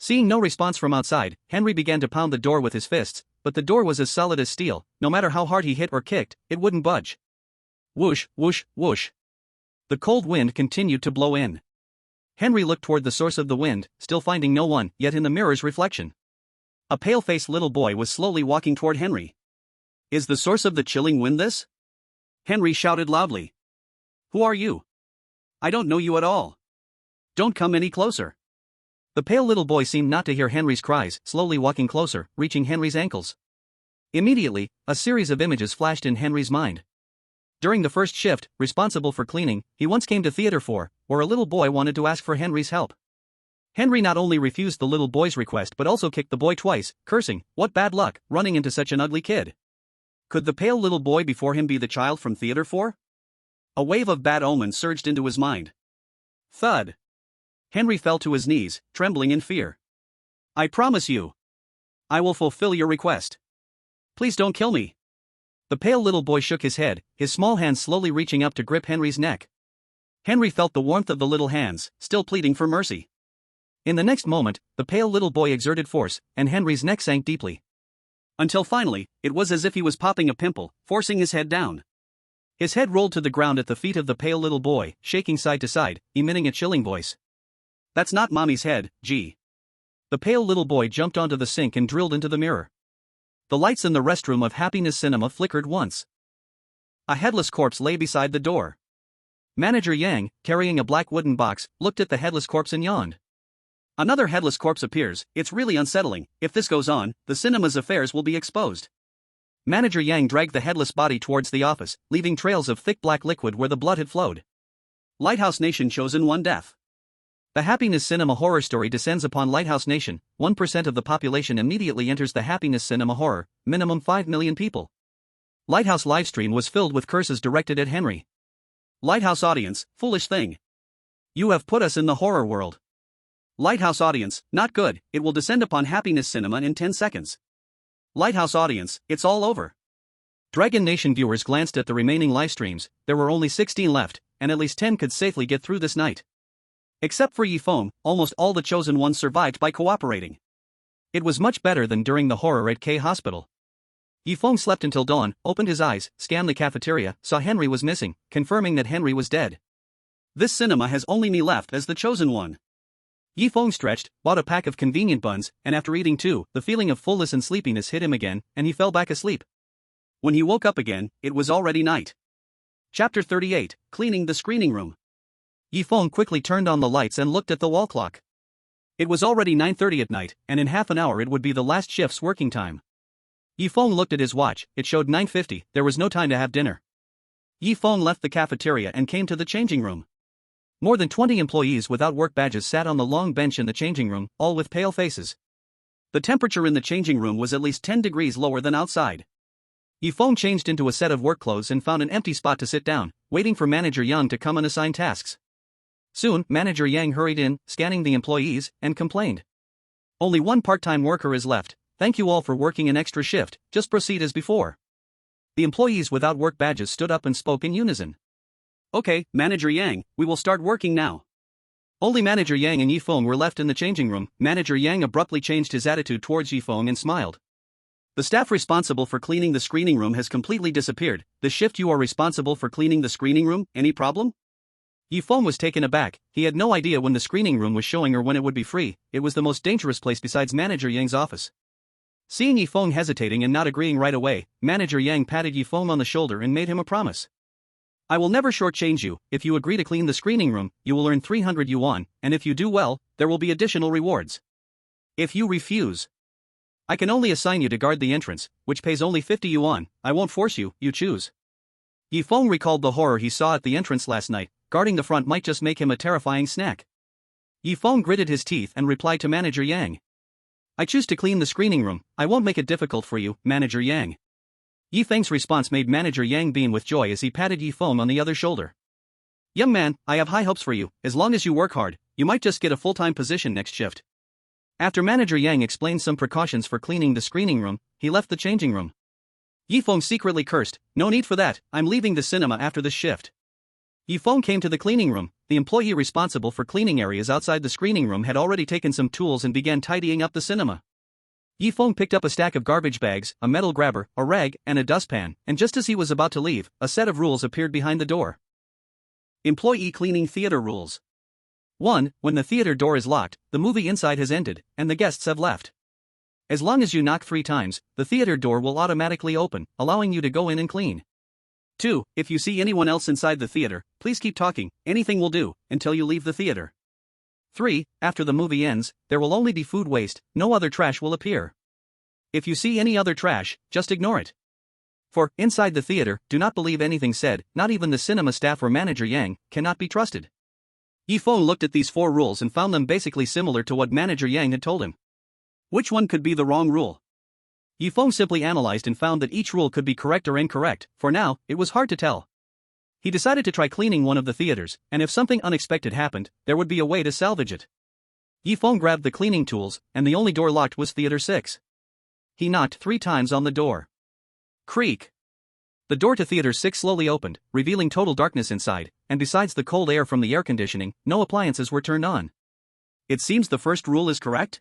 S1: Seeing no response from outside, Henry began to pound the door with his fists, but the door was as solid as steel. No matter how hard he hit or kicked, it wouldn't budge. Whoosh, whoosh, whoosh. The cold wind continued to blow in. Henry looked toward the source of the wind, still finding no one, yet in the mirror's reflection, a pale-faced little boy was slowly walking toward Henry. Is the source of the chilling wind this? Henry shouted loudly. Who are you? I don't know you at all. Don't come any closer. The pale little boy seemed not to hear Henry's cries, slowly walking closer, reaching Henry's ankles. Immediately, a series of images flashed in Henry's mind. During the first shift, responsible for cleaning, he once came to Theater 4, where a little boy wanted to ask for Henry's help. Henry not only refused the little boy's request but also kicked the boy twice, cursing, "What bad luck, running into such an ugly kid." Could the pale little boy before him be the child from Theater 4? A wave of bad omens surged into his mind. Thud. Henry fell to his knees, trembling in fear. I promise you, I will fulfill your request. Please don't kill me. The pale little boy shook his head, his small hands slowly reaching up to grip Henry's neck. Henry felt the warmth of the little hands, still pleading for mercy. In the next moment, the pale little boy exerted force, and Henry's neck sank deeply. Until finally, it was as if he was popping a pimple, forcing his head down. His head rolled to the ground at the feet of the pale little boy, shaking side to side, emitting a chilling voice. That's not Mommy's head, gee. The pale little boy jumped onto the sink and drilled into the mirror. The lights in the restroom of Happiness Cinema flickered once. A headless corpse lay beside the door. Manager Yang, carrying a black wooden box, looked at the headless corpse and yawned. Another headless corpse appears. It's really unsettling. If this goes on, the cinema's affairs will be exposed. Manager Yang dragged the headless body towards the office, leaving trails of thick black liquid where the blood had flowed. Lighthouse Nation chosen one death. The Happiness Cinema horror story descends upon Lighthouse Nation. 1% of the population immediately enters the Happiness Cinema horror, minimum 5 million people. Lighthouse livestream was filled with curses directed at Henry. Lighthouse audience, foolish thing. You have put us in the horror world. Lighthouse audience, not good, it will descend upon Happiness Cinema in 10 seconds. Lighthouse audience, it's all over. Dragon Nation viewers glanced at the remaining livestreams. There were only 16 left, and at least 10 could safely get through this night. Except for Feng, almost all the chosen ones survived by cooperating. It was much better than during the horror at K Hospital. Feng slept until dawn, opened his eyes, scanned the cafeteria, saw Henry was missing, confirming that Henry was dead. This cinema has only me left as the chosen one. Feng stretched, bought a pack of convenient buns, and after eating two, the feeling of fullness and sleepiness hit him again, and he fell back asleep. When he woke up again, it was already night. Chapter 38, Cleaning the Screening Room. Feng quickly turned on the lights and looked at the wall clock. It was already 9:30 at night, and in half an hour it would be the last shift's working time. Feng looked at his watch. It showed 9:50, there was no time to have dinner. Feng left the cafeteria and came to the changing room. More than 20 employees without work badges sat on the long bench in the changing room, all with pale faces. The temperature in the changing room was at least 10 degrees lower than outside. Feng changed into a set of work clothes and found an empty spot to sit down, waiting for Manager Yang to come and assign tasks. Soon, Manager Yang hurried in, scanning the employees, and complained. Only one part-time worker is left. Thank you all for working an extra shift, just proceed as before. The employees without work badges stood up and spoke in unison. Okay, Manager Yang, we will start working now. Only Manager Yang and Feng were left in the changing room. Manager Yang abruptly changed his attitude towards Feng and smiled. The staff responsible for cleaning the screening room has completely disappeared. The shift you are responsible for cleaning the screening room, any problem? Feng was taken aback. He had no idea when the screening room was showing or when it would be free. It was the most dangerous place besides Manager Yang's office. Seeing Feng hesitating and not agreeing right away, Manager Yang patted Feng on the shoulder and made him a promise. I will never shortchange you. If you agree to clean the screening room, you will earn 300 yuan, and if you do well, there will be additional rewards. If you refuse, I can only assign you to guard the entrance, which pays only 50 yuan. I won't force you, you choose. Feng recalled the horror he saw at the entrance last night. Guarding the front might just make him a terrifying snack. Feng gritted his teeth and replied to Manager Yang. I choose to clean the screening room. I won't make it difficult for you, Manager Yang. Feng's response made Manager Yang beam with joy as he patted Feng on the other shoulder. Young man, I have high hopes for you. As long as you work hard, you might just get a full-time position next shift. After Manager Yang explained some precautions for cleaning the screening room, he left the changing room. Feng secretly cursed, no need for that, I'm leaving the cinema after this shift. Feng came to the cleaning room. The employee responsible for cleaning areas outside the screening room had already taken some tools and began tidying up the cinema. Feng picked up a stack of garbage bags, a metal grabber, a rag, and a dustpan, and just as he was about to leave, a set of rules appeared behind the door. Employee cleaning theater rules. 1. When the theater door is locked, the movie inside has ended, and the guests have left. As long as you knock 3 times, the theater door will automatically open, allowing you to go in and clean. 2. If you see anyone else inside the theater, please keep talking, anything will do, until you leave the theater. 3. After the movie ends, there will only be food waste, no other trash will appear. If you see any other trash, just ignore it. 4. Inside the theater, do not believe anything said, not even the cinema staff or manager Yang, cannot be trusted. Feng looked at these 4 rules and found them basically similar to what manager Yang had told him. Which one could be the wrong rule? Feng simply analyzed and found that each rule could be correct or incorrect. For now, it was hard to tell. He decided to try cleaning one of the theaters, and if something unexpected happened, there would be a way to salvage it. Feng grabbed the cleaning tools, and the only door locked was Theater 6. He knocked 3 times on the door. Creak. The door to Theater 6 slowly opened, revealing total darkness inside, and besides the cold air from the air conditioning, no appliances were turned on. It seems the first rule is correct?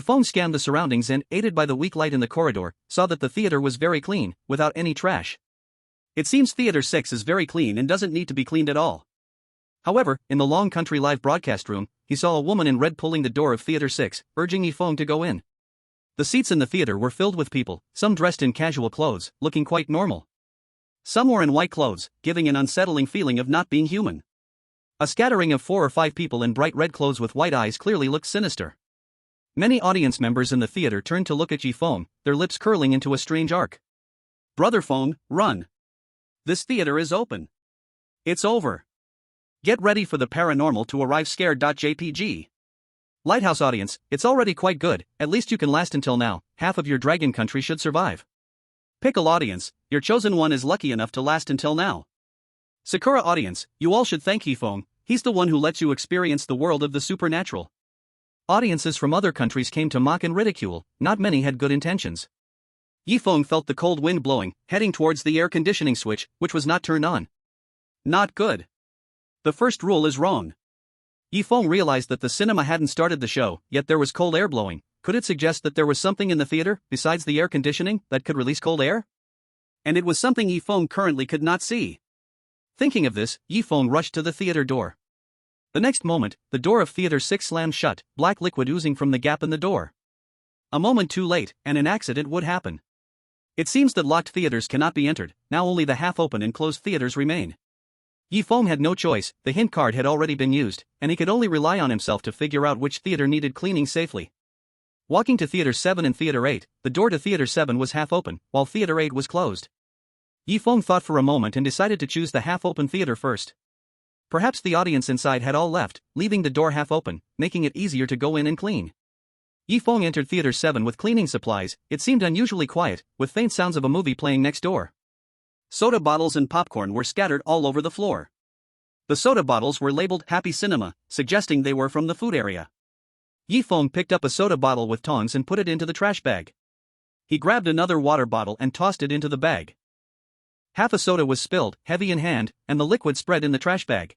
S1: Feng scanned the surroundings and, aided by the weak light in the corridor, saw that the theater was very clean, without any trash. It seems Theater 6 is very clean and doesn't need to be cleaned at all. However, in the long country live broadcast room, he saw a woman in red pulling the door of Theater 6, urging Feng to go in. The seats in the theater were filled with people, some dressed in casual clothes, looking quite normal. Some were in white clothes, giving an unsettling feeling of not being human. A scattering of 4 or 5 people in bright red clothes with white eyes clearly looked sinister. Many audience members in the theater turned to look at Feng, their lips curling into a strange arc. Brother Feng, run! This theater is open. It's over. Get ready for the paranormal to arrive scared.jpg. Lighthouse audience, it's already quite good, at least you can last until now, half of your dragon country should survive. Pickle audience, your chosen one is lucky enough to last until now. Sakura audience, you all should thank Feng, he's the one who lets you experience the world of the supernatural. Audiences from other countries came to mock and ridicule, not many had good intentions. Feng felt the cold wind blowing, heading towards the air conditioning switch, which was not turned on. Not good. The first rule is wrong. Feng realized that the cinema hadn't started the show, yet there was cold air blowing. Could it suggest that there was something in the theater, besides the air conditioning, that could release cold air? And it was something Feng currently could not see. Thinking of this, Feng rushed to the theater door. The next moment, the door of Theater 6 slammed shut, black liquid oozing from the gap in the door. A moment too late, and an accident would happen. It seems that locked theaters cannot be entered, now only the half-open and closed theaters remain. Feng had no choice, the hint card had already been used, and he could only rely on himself to figure out which theater needed cleaning safely. Walking to Theater 7 and Theater 8, the door to Theater 7 was half-open, while Theater 8 was closed. Feng thought for a moment and decided to choose the half-open theater first. Perhaps the audience inside had all left, leaving the door half open, making it easier to go in and clean. Feng entered Theater 7 with cleaning supplies. It seemed unusually quiet, with faint sounds of a movie playing next door. Soda bottles and popcorn were scattered all over the floor. The soda bottles were labeled Happy Cinema, suggesting they were from the food area. Feng picked up a soda bottle with tongs and put it into the trash bag. He grabbed another water bottle and tossed it into the bag. Half a soda was spilled, heavy in hand, and the liquid spread in the trash bag.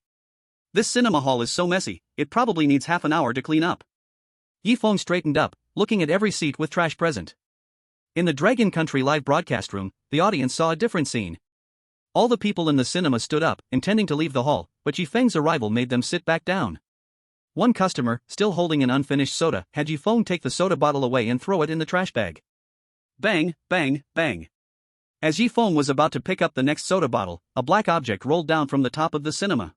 S1: This cinema hall is so messy, it probably needs half an hour to clean up. Feng straightened up, looking at every seat with trash present. In the Dragon Country live broadcast room, the audience saw a different scene. All the people in the cinema stood up, intending to leave the hall, but Feng's arrival made them sit back down. One customer, still holding an unfinished soda, had Feng take the soda bottle away and throw it in the trash bag. Bang, bang, bang. As Feng was about to pick up the next soda bottle, a black object rolled down from the top of the cinema.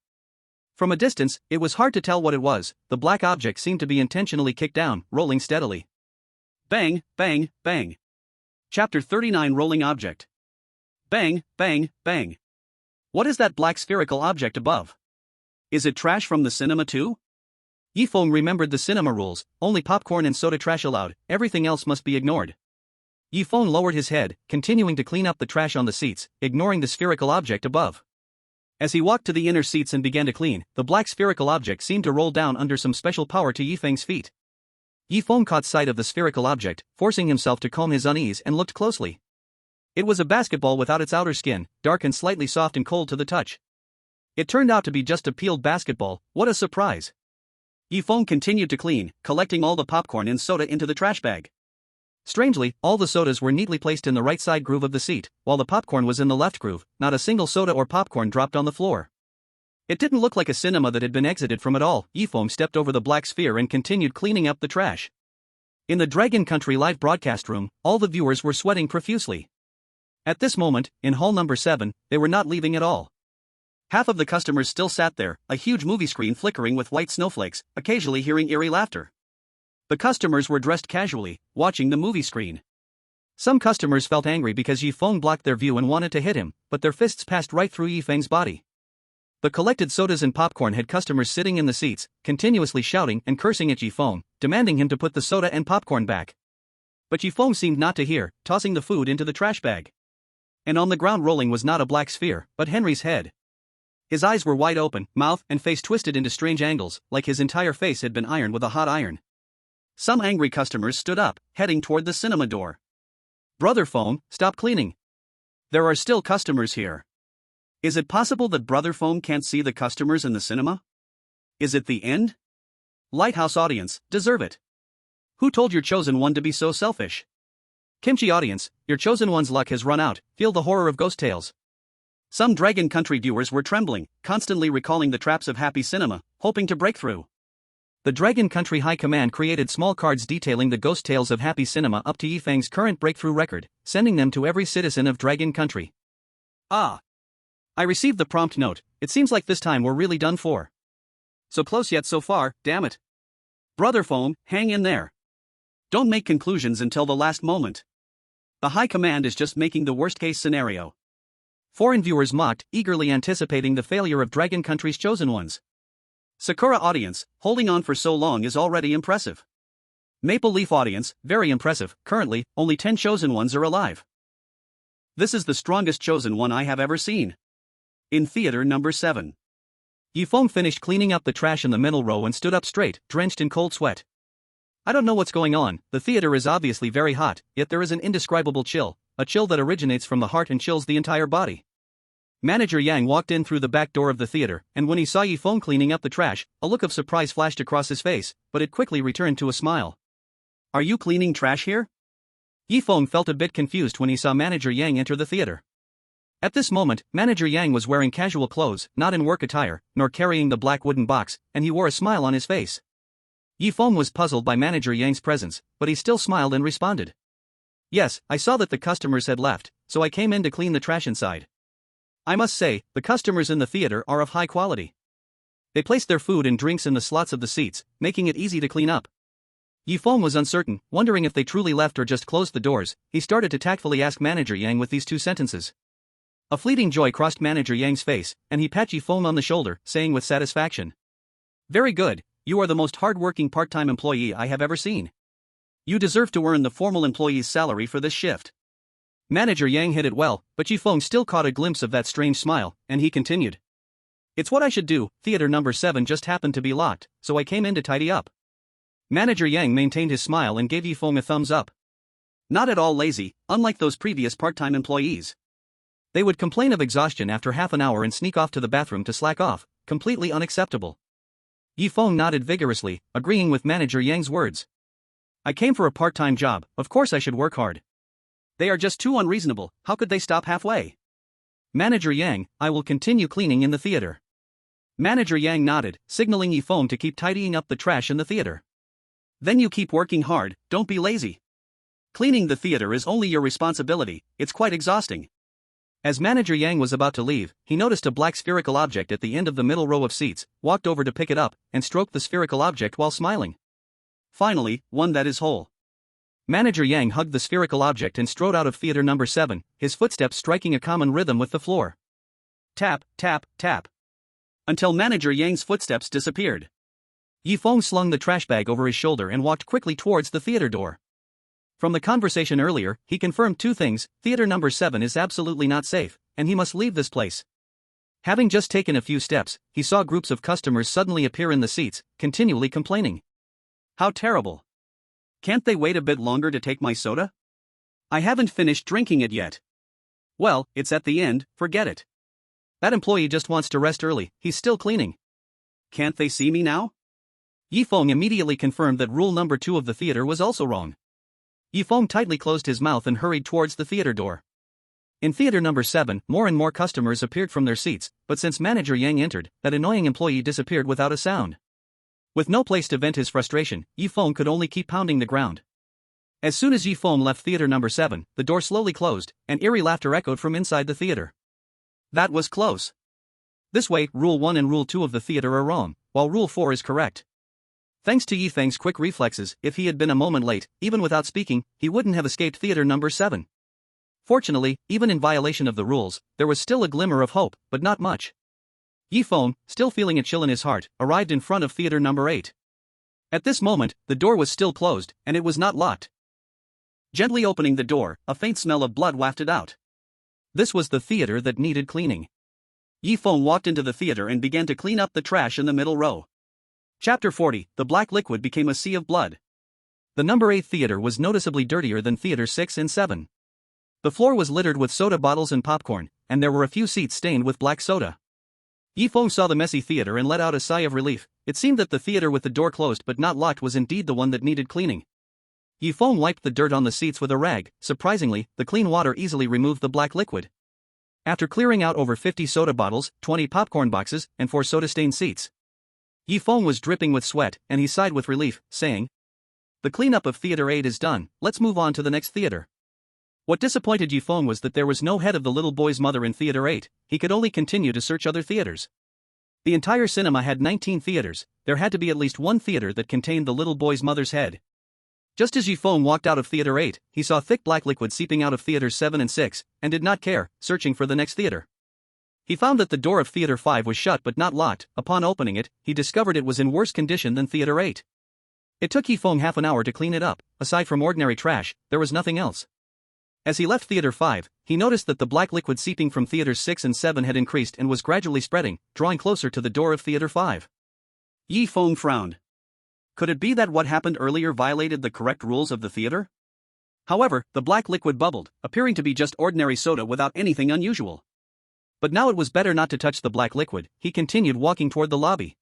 S1: From a distance, it was hard to tell what it was. The black object seemed to be intentionally kicked down, rolling steadily. Bang, bang, bang. Chapter 39 Rolling Object. Bang, bang, bang. What is that black spherical object above? Is it trash from the cinema too? Feng remembered the cinema rules, only popcorn and soda trash allowed, everything else must be ignored. Feng lowered his head, continuing to clean up the trash on the seats, ignoring the spherical object above. As he walked to the inner seats and began to clean, the black spherical object seemed to roll down under some special power to Feng's feet. Feng caught sight of the spherical object, forcing himself to calm his unease and looked closely. It was a basketball without its outer skin, dark and slightly soft and cold to the touch. It turned out to be just a peeled basketball. What a surprise. Feng continued to clean, collecting all the popcorn and soda into the trash bag. Strangely, all the sodas were neatly placed in the right side groove of the seat, while the popcorn was in the left groove. Not a single soda or popcorn dropped on the floor. It didn't look like a cinema that had been exited from at all. Feng stepped over the black sphere and continued cleaning up the trash. In the Dragon Country live broadcast room, all the viewers were sweating profusely. At this moment, in hall number 7, they were not leaving at all. Half of the customers still sat there, a huge movie screen flickering with white snowflakes, occasionally hearing eerie laughter. The customers were dressed casually, watching the movie screen. Some customers felt angry because Feng blocked their view and wanted to hit him, but their fists passed right through Feng's body. The collected sodas and popcorn had customers sitting in the seats, continuously shouting and cursing at Feng, demanding him to put the soda and popcorn back. But Feng seemed not to hear, tossing the food into the trash bag. And on the ground rolling was not a black sphere, but Henry's head. His eyes were wide open, mouth and face twisted into strange angles, like his entire face had been ironed with a hot iron. Some angry customers stood up, heading toward the cinema door. Brother Feng, stop cleaning. There are still customers here. Is it possible that Brother Feng can't see the customers in the cinema? Is it the end? Lighthouse audience, deserve it. Who told your chosen one to be so selfish? Kimchi audience, your chosen one's luck has run out. Feel the horror of ghost tales. Some Dragon Country viewers were trembling, constantly recalling the traps of happy cinema, hoping to break through. The Dragon Country High Command created small cards detailing the ghost tales of happy cinema up to Feng's current breakthrough record, sending them to every citizen of Dragon Country. Ah! I received the prompt note. It seems like this time we're really done for. So close yet so far, damn it. Brother Feng, hang in there. Don't make conclusions until the last moment. The High Command is just making the worst-case scenario. Foreign viewers mocked, eagerly anticipating the failure of Dragon Country's chosen ones. Sakura audience, holding on for so long is already impressive. Maple Leaf audience, very impressive. Currently, only 10 chosen ones are alive. This is the strongest chosen one I have ever seen. In theater number 7. Feng finished cleaning up the trash in the middle row and stood up straight, drenched in cold sweat. I don't know what's going on. The theater is obviously very hot, yet there is an indescribable chill, a chill that originates from the heart and chills the entire body. Manager Yang walked in through the back door of the theater, and when he saw Feng cleaning up the trash, a look of surprise flashed across his face, but it quickly returned to a smile. Are you cleaning trash here? Feng felt a bit confused when he saw Manager Yang enter the theater. At this moment, Manager Yang was wearing casual clothes, not in work attire, nor carrying the black wooden box, and he wore a smile on his face. Feng was puzzled by Manager Yang's presence, but he still smiled and responded. Yes, I saw that the customers had left, so I came in to clean the trash inside. I must say, the customers in the theater are of high quality. They placed their food and drinks in the slots of the seats, making it easy to clean up. Feng was uncertain, wondering if they truly left or just closed the doors. He started to tactfully ask Manager Yang with these 2 sentences. A fleeting joy crossed Manager Yang's face, and he pat Feng on the shoulder, saying with satisfaction. Very good, you are the most hard-working part-time employee I have ever seen. You deserve to earn the formal employee's salary for this shift. Manager Yang hit it well, but Feng still caught a glimpse of that strange smile, and he continued. It's what I should do. Theater number 7 just happened to be locked, so I came in to tidy up. Manager Yang maintained his smile and gave Feng a thumbs up. Not at all lazy, unlike those previous part-time employees. They would complain of exhaustion after half an hour and sneak off to the bathroom to slack off, completely unacceptable. Feng nodded vigorously, agreeing with Manager Yang's words. I came for a part-time job, of course I should work hard. They are just too unreasonable, how could they stop halfway? Manager Yang, I will continue cleaning in the theater. Manager Yang nodded, signaling Feng to keep tidying up the trash in the theater. Then you keep working hard, don't be lazy. Cleaning the theater is only your responsibility, it's quite exhausting. As Manager Yang was about to leave, he noticed a black spherical object at the end of the middle row of seats, walked over to pick it up, and stroked the spherical object while smiling. Finally, one that is whole. Manager Yang hugged the spherical object and strode out of theater number 7, his footsteps striking a common rhythm with the floor. Tap, tap, tap. Until Manager Yang's footsteps disappeared. Feng slung the trash bag over his shoulder and walked quickly towards the theater door. From the conversation earlier, he confirmed 2 things: theater number 7 is absolutely not safe, and he must leave this place. Having just taken a few steps, he saw groups of customers suddenly appear in the seats, continually complaining. How terrible. Can't they wait a bit longer to take my soda? I haven't finished drinking it yet. Well, it's at the end, forget it. That employee just wants to rest early, he's still cleaning. Can't they see me now? Feng immediately confirmed that rule number 2 of the theater was also wrong. Feng tightly closed his mouth and hurried towards the theater door. In theater number 7, more and more customers appeared from their seats, but since manager Yang entered, that annoying employee disappeared without a sound. With no place to vent his frustration, Feng could only keep pounding the ground. As soon as Feng left theater number 7, the door slowly closed, and eerie laughter echoed from inside the theater. That was close. This way, Rule 1 and Rule 2 of the theater are wrong, while Rule 4 is correct. Thanks to Feng's quick reflexes, if he had been a moment late, even without speaking, he wouldn't have escaped theater number 7. Fortunately, even in violation of the rules, there was still a glimmer of hope, but not much. Feng, still feeling a chill in his heart, arrived in front of theater number 8. At this moment, the door was still closed, and it was not locked. Gently opening the door, a faint smell of blood wafted out. This was the theater that needed cleaning. Feng walked into the theater and began to clean up the trash in the middle row. Chapter 40, the black liquid became a sea of blood. The number 8 theater was noticeably dirtier than theater 6 and 7. The floor was littered with soda bottles and popcorn, and there were a few seats stained with black soda. Feng saw the messy theater and let out a sigh of relief. It seemed that the theater with the door closed but not locked was indeed the one that needed cleaning. Feng wiped the dirt on the seats with a rag. Surprisingly, the clean water easily removed the black liquid. After clearing out over 50 soda bottles, 20 popcorn boxes, and 4 soda-stained seats, Feng was dripping with sweat, and he sighed with relief, saying, "The cleanup of Theater 8 is done, let's move on to the next theater." What disappointed Feng was that there was no head of the little boy's mother in Theater 8, he could only continue to search other theaters. The entire cinema had 19 theaters, there had to be at least one theater that contained the little boy's mother's head. Just as Feng walked out of Theater 8, he saw thick black liquid seeping out of Theaters 7 and 6, and did not care, searching for the next theater. He found that the door of Theater 5 was shut but not locked. Upon opening it, he discovered it was in worse condition than Theater 8. It took Feng half an hour to clean it up. Aside from ordinary trash, there was nothing else. As he left Theater 5, he noticed that the black liquid seeping from Theaters 6 and 7 had increased and was gradually spreading, drawing closer to the door of Theater 5. Feng frowned. Could it be that what happened earlier violated the correct rules of the theater? However, the black liquid bubbled, appearing to be just ordinary soda without anything unusual. But now it was better not to touch the black liquid. He continued walking toward the lobby.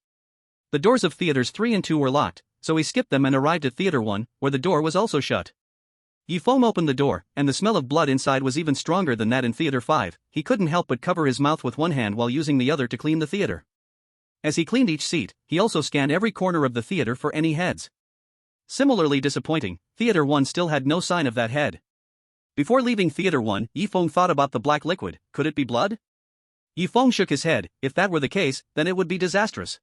S1: The doors of Theaters 3 and 2 were locked, so he skipped them and arrived at Theater 1, where the door was also shut. Feng opened the door, and the smell of blood inside was even stronger than that in Theater 5. He couldn't help but cover his mouth with one hand while using the other to clean the theater. As he cleaned each seat, he also scanned every corner of the theater for any heads. Similarly disappointing, Theater 1 still had no sign of that head. Before leaving Theater 1, Feng thought about the black liquid. Could it be blood? Feng shook his head. If that were the case, then it would be disastrous.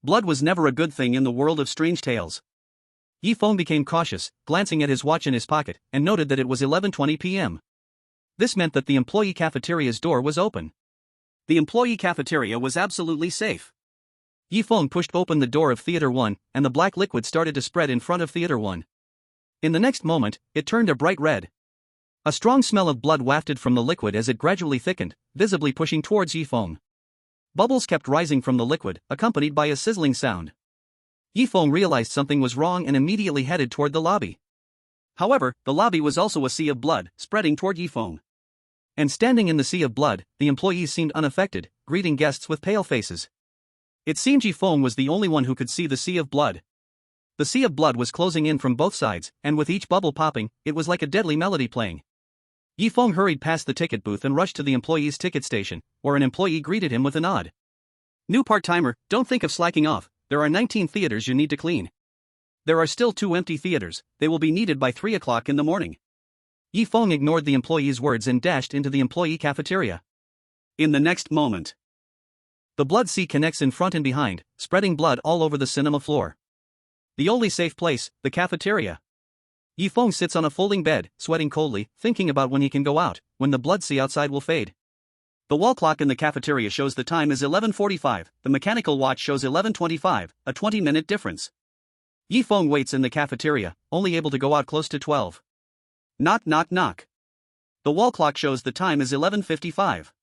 S1: Blood was never a good thing in the world of strange tales. Feng became cautious, glancing at his watch in his pocket, and noted that it was 11:20 p.m. This meant that the employee cafeteria's door was open. The employee cafeteria was absolutely safe. Feng pushed open the door of Theater 1, and the black liquid started to spread in front of Theater 1. In the next moment, it turned a bright red. A strong smell of blood wafted from the liquid as it gradually thickened, visibly pushing towards Feng. Bubbles kept rising from the liquid, accompanied by a sizzling sound. Feng realized something was wrong and immediately headed toward the lobby. However, the lobby was also a sea of blood, spreading toward Feng. And standing in the sea of blood, the employees seemed unaffected, greeting guests with pale faces. It seemed Feng was the only one who could see the sea of blood. The sea of blood was closing in from both sides, and with each bubble popping, it was like a deadly melody playing. Feng hurried past the ticket booth and rushed to the employee's ticket station, where an employee greeted him with a nod. "New part-timer, don't think of slacking off, there are 19 theaters you need to clean. There are still 2 empty theaters, they will be needed by 3 o'clock in the morning." Feng ignored the employee's words and dashed into the employee cafeteria. In the next moment, the blood sea connects in front and behind, spreading blood all over the cinema floor. The only safe place, the cafeteria. Feng sits on a folding bed, sweating coldly, thinking about when he can go out, when the blood sea outside will fade. The wall clock in the cafeteria shows the time is 11:45, the mechanical watch shows 11:25, a 20-minute difference. Feng waits in the cafeteria, only able to go out close to 12. Knock knock knock. The wall clock shows the time is 11:55.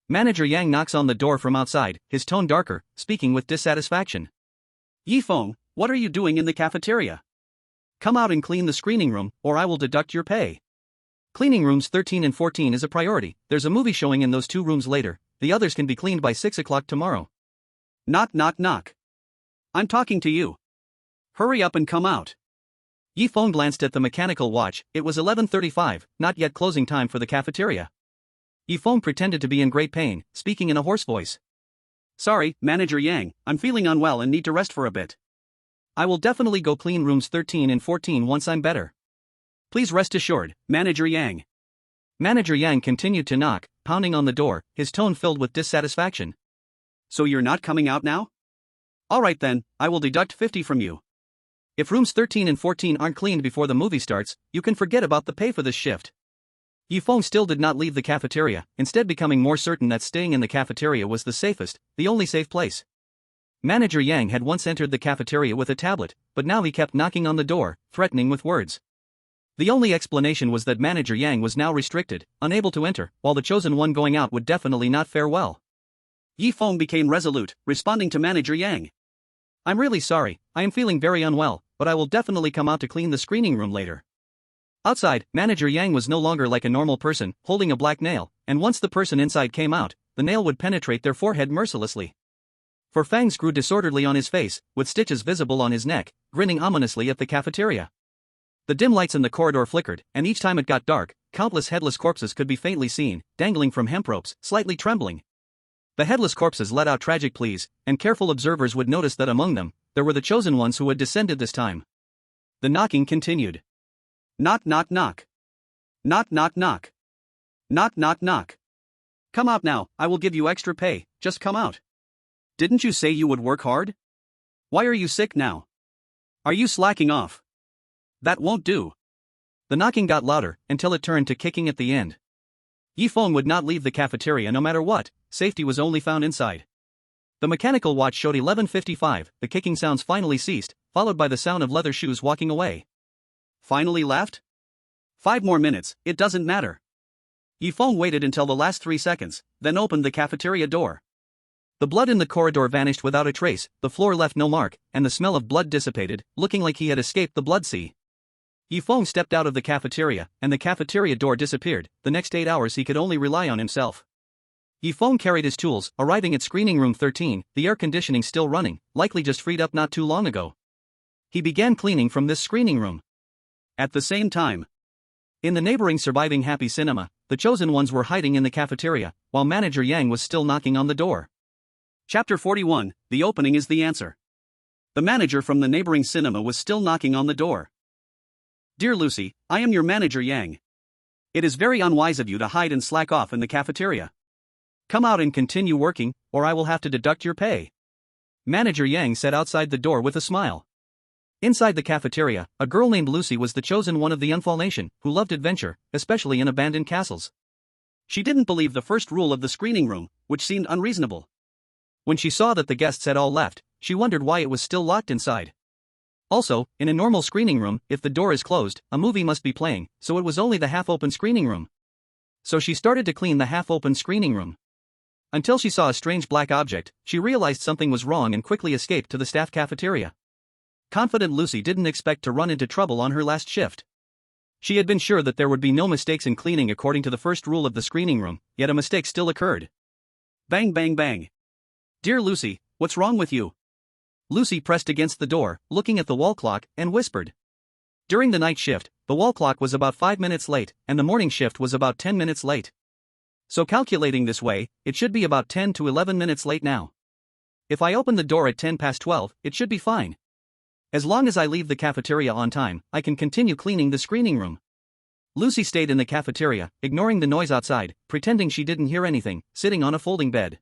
S1: Manager Yang knocks on the door from outside, his tone darker, speaking with dissatisfaction. "Feng, what are you doing in the cafeteria? Come out and clean the screening room, or I will deduct your pay." Cleaning rooms 13 and 14 is a priority, there's a movie showing in those 2 rooms later. the others can be cleaned by 6 o'clock tomorrow. Knock knock knock. I'm talking to you. Hurry up and come out. Yi Feng glanced at the mechanical watch. It was 11:35, not yet closing time for the cafeteria. Yi Feng pretended to be in great pain, speaking in a hoarse voice. Sorry, Manager Yang, I'm feeling unwell and need to rest for a bit. I will definitely go clean rooms 13 and 14 once I'm better. Please rest assured, Manager Yang. Manager Yang continued to knock, pounding on the door, his tone filled with dissatisfaction. So you're not coming out now? Alright then, I will deduct 50 from you. If rooms 13 and 14 aren't cleaned before the movie starts, you can forget about the pay for this shift. Yi Feng still did not leave the cafeteria, instead becoming more certain that staying in the cafeteria was the safest, the only safe place. Manager Yang had once entered the cafeteria with a tablet, but now he kept knocking on the door, threatening with words. The only explanation was that Manager Yang was now restricted, unable to enter, while the chosen one going out would definitely not fare well. Yi Feng became resolute, responding to Manager Yang. I'm really sorry, I am feeling very unwell, but I will definitely come out to clean the screening room later. Outside, Manager Yang was no longer like a normal person, holding a black nail, and once the person inside came out, the nail would penetrate their forehead mercilessly. For Fangs grew disorderly on his face, with stitches visible on his neck, grinning ominously at the cafeteria. The dim lights in the corridor flickered, and each time it got dark, countless headless corpses could be faintly seen, dangling from hemp ropes, slightly trembling. The headless corpses let out tragic pleas, and careful observers would notice that among them, there were the chosen ones who had descended this time. The knocking continued. Knock knock knock. Knock knock knock. Knock knock knock. Come out now, I will give you extra pay, just come out. Didn't you say you would work hard? Why are you sick now? Are you slacking off? That won't do. The knocking got louder, until it turned to kicking at the end. Yi Feng would not leave the cafeteria no matter what, safety was only found inside. The mechanical watch showed 11:55, the kicking sounds finally ceased, followed by the sound of leather shoes walking away. Finally left? 5 more minutes, it doesn't matter. Yi Feng waited until the last 3 seconds, then opened the cafeteria door. The blood in the corridor vanished without a trace, the floor left no mark, and the smell of blood dissipated, looking like he had escaped the blood sea. Yi Feng stepped out of the cafeteria, and the cafeteria door disappeared. The next 8 hours he could only rely on himself. Yi Feng carried his tools, arriving at screening room 13, the air conditioning still running, likely just freed up not too long ago. He began cleaning from this screening room. At the same time, in the neighboring surviving Happy Cinema, the chosen ones were hiding in the cafeteria, while Manager Yang was still knocking on the door. Chapter 41, The Opening is the Answer. The manager from the neighboring cinema was still knocking on the door. Dear Lucy, I am your Manager Yang. It is very unwise of you to hide and slack off in the cafeteria. Come out and continue working, or I will have to deduct your pay. Manager Yang said outside the door with a smile. Inside the cafeteria, a girl named Lucy was the chosen one of the Unfall Nation, who loved adventure, especially in abandoned castles. She didn't believe the first rule of the screening room, which seemed unreasonable. When she saw that the guests had all left, she wondered why it was still locked inside. Also, in a normal screening room, if the door is closed, a movie must be playing, so it was only the half-open screening room. So she started to clean the half-open screening room. Until she saw a strange black object, she realized something was wrong and quickly escaped to the staff cafeteria. Confident Lucy didn't expect to run into trouble on her last shift. She had been sure that there would be no mistakes in cleaning according to the first rule of the screening room, yet a mistake still occurred. Bang bang bang. Dear Lucy, what's wrong with you? Lucy pressed against the door, looking at the wall clock, and whispered. During the night shift, the wall clock was about 5 minutes late, and the morning shift was about 10 minutes late. So calculating this way, it should be about 10 to 11 minutes late now. If I open the door at 10 past 12, it should be fine. As long as I leave the cafeteria on time, I can continue cleaning the screening room. Lucy stayed in the cafeteria, ignoring the noise outside, pretending she didn't hear anything, sitting on a folding bed.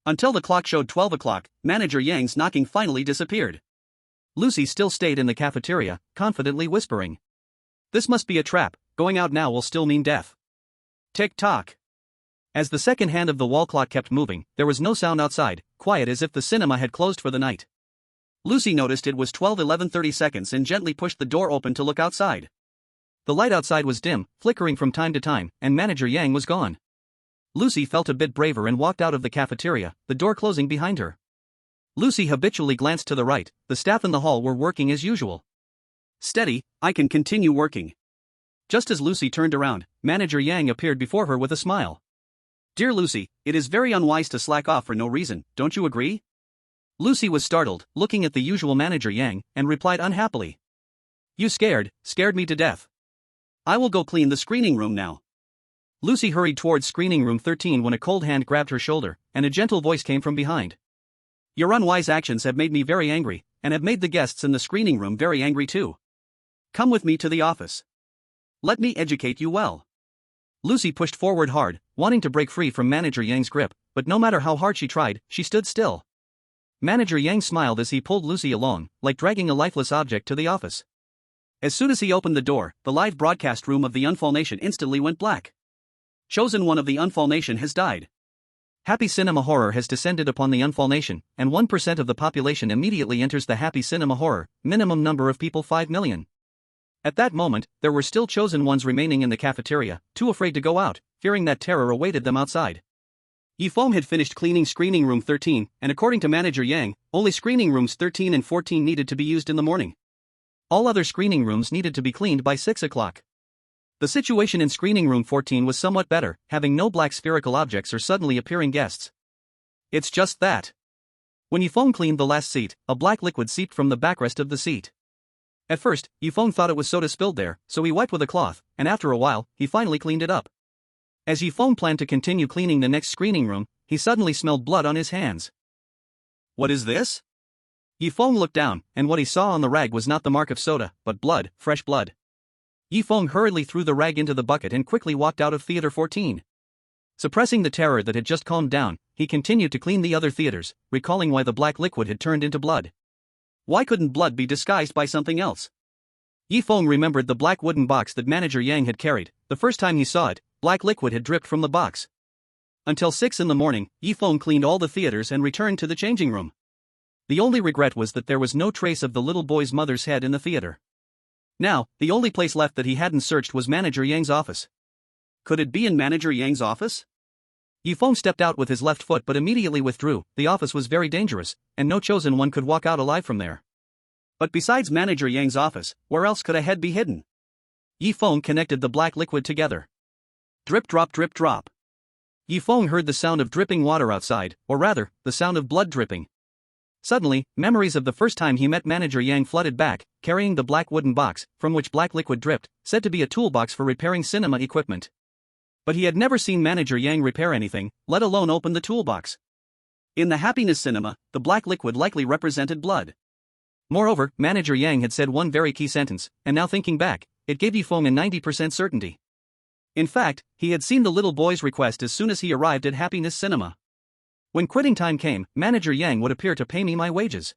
S1: Until the clock showed 12 o'clock, Manager Yang's knocking finally disappeared. Lucy still stayed in the cafeteria, confidently whispering. This must be a trap, going out now will still mean death. Tick-tock. As the second hand of the wall clock kept moving, there was no sound outside, quiet as if the cinema had closed for the night. Lucy noticed it was 12:11:30 and gently pushed the door open to look outside. The light outside was dim, flickering from time to time, and Manager Yang was gone. Lucy felt a bit braver and walked out of the cafeteria, the door closing behind her. Lucy habitually glanced to the right, the staff in the hall were working as usual. Steady, I can continue working. Just as Lucy turned around, Manager Yang appeared before her with a smile. Dear Lucy, it is very unwise to slack off for no reason, don't you agree? Lucy was startled, looking at the usual manager Yang, and replied unhappily. You scared me to death. I will go clean the screening room now. Lucy hurried towards screening room 13 when a cold hand grabbed her shoulder, and a gentle voice came from behind. Your unwise actions have made me very angry, and have made the guests in the screening room very angry too. Come with me to the office. Let me educate you well. Lucy pushed forward hard, wanting to break free from Manager Yang's grip, but no matter how hard she tried, she stood still. Manager Yang smiled as he pulled Lucy along, like dragging a lifeless object to the office. As soon as he opened the door, the live broadcast room of the Unfall Nation instantly went black. Chosen one of the Unfall Nation has died. Happy cinema horror has descended upon the Unfall Nation, and 1% of the population immediately enters the happy cinema horror, minimum number of people 5 million. At that moment, there were still chosen ones remaining in the cafeteria, too afraid to go out, fearing that terror awaited them outside. Yifeng had finished cleaning screening room 13, and according to Manager Yang, only screening rooms 13 and 14 needed to be used in the morning. All other screening rooms needed to be cleaned by 6 o'clock. The situation in screening room 14 was somewhat better, having no black spherical objects or suddenly appearing guests. It's just that. When Yifeng cleaned the last seat, a black liquid seeped from the backrest of the seat. At first, Yifeng thought it was soda spilled there, so he wiped with a cloth, and after a while, he finally cleaned it up. As Yifeng planned to continue cleaning the next screening room, he suddenly smelled blood on his hands. What is this? Yifeng looked down, and what he saw on the rag was not the mark of soda, but blood, fresh blood. Yifeng hurriedly threw the rag into the bucket and quickly walked out of Theater 14. Suppressing the terror that had just calmed down, he continued to clean the other theaters, recalling why the black liquid had turned into blood. Why couldn't blood be disguised by something else? Yifeng remembered the black wooden box that Manager Yang had carried. The first time he saw it, black liquid had dripped from the box. Until 6 in the morning, Yifeng cleaned all the theaters and returned to the changing room. The only regret was that there was no trace of the little boy's mother's head in the theater. Now, the only place left that he hadn't searched was Manager Yang's office. Could it be in Manager Yang's office? Yifeng stepped out with his left foot but immediately withdrew. The office was very dangerous, and no chosen one could walk out alive from there. But besides Manager Yang's office, where else could a head be hidden? Yifeng connected the black liquid together. Drip drop drip drop. Yifeng heard the sound of dripping water outside, or rather, the sound of blood dripping. Suddenly, memories of the first time he met Manager Yang flooded back, carrying the black wooden box, from which black liquid dripped, said to be a toolbox for repairing cinema equipment. But he had never seen Manager Yang repair anything, let alone open the toolbox. In the Happiness Cinema, the black liquid likely represented blood. Moreover, Manager Yang had said one very key sentence, and now thinking back, it gave Yifeng a 90% certainty. In fact, he had seen the little boy's request as soon as he arrived at Happiness Cinema. When quitting time came, Manager Yang would appear to pay me my wages.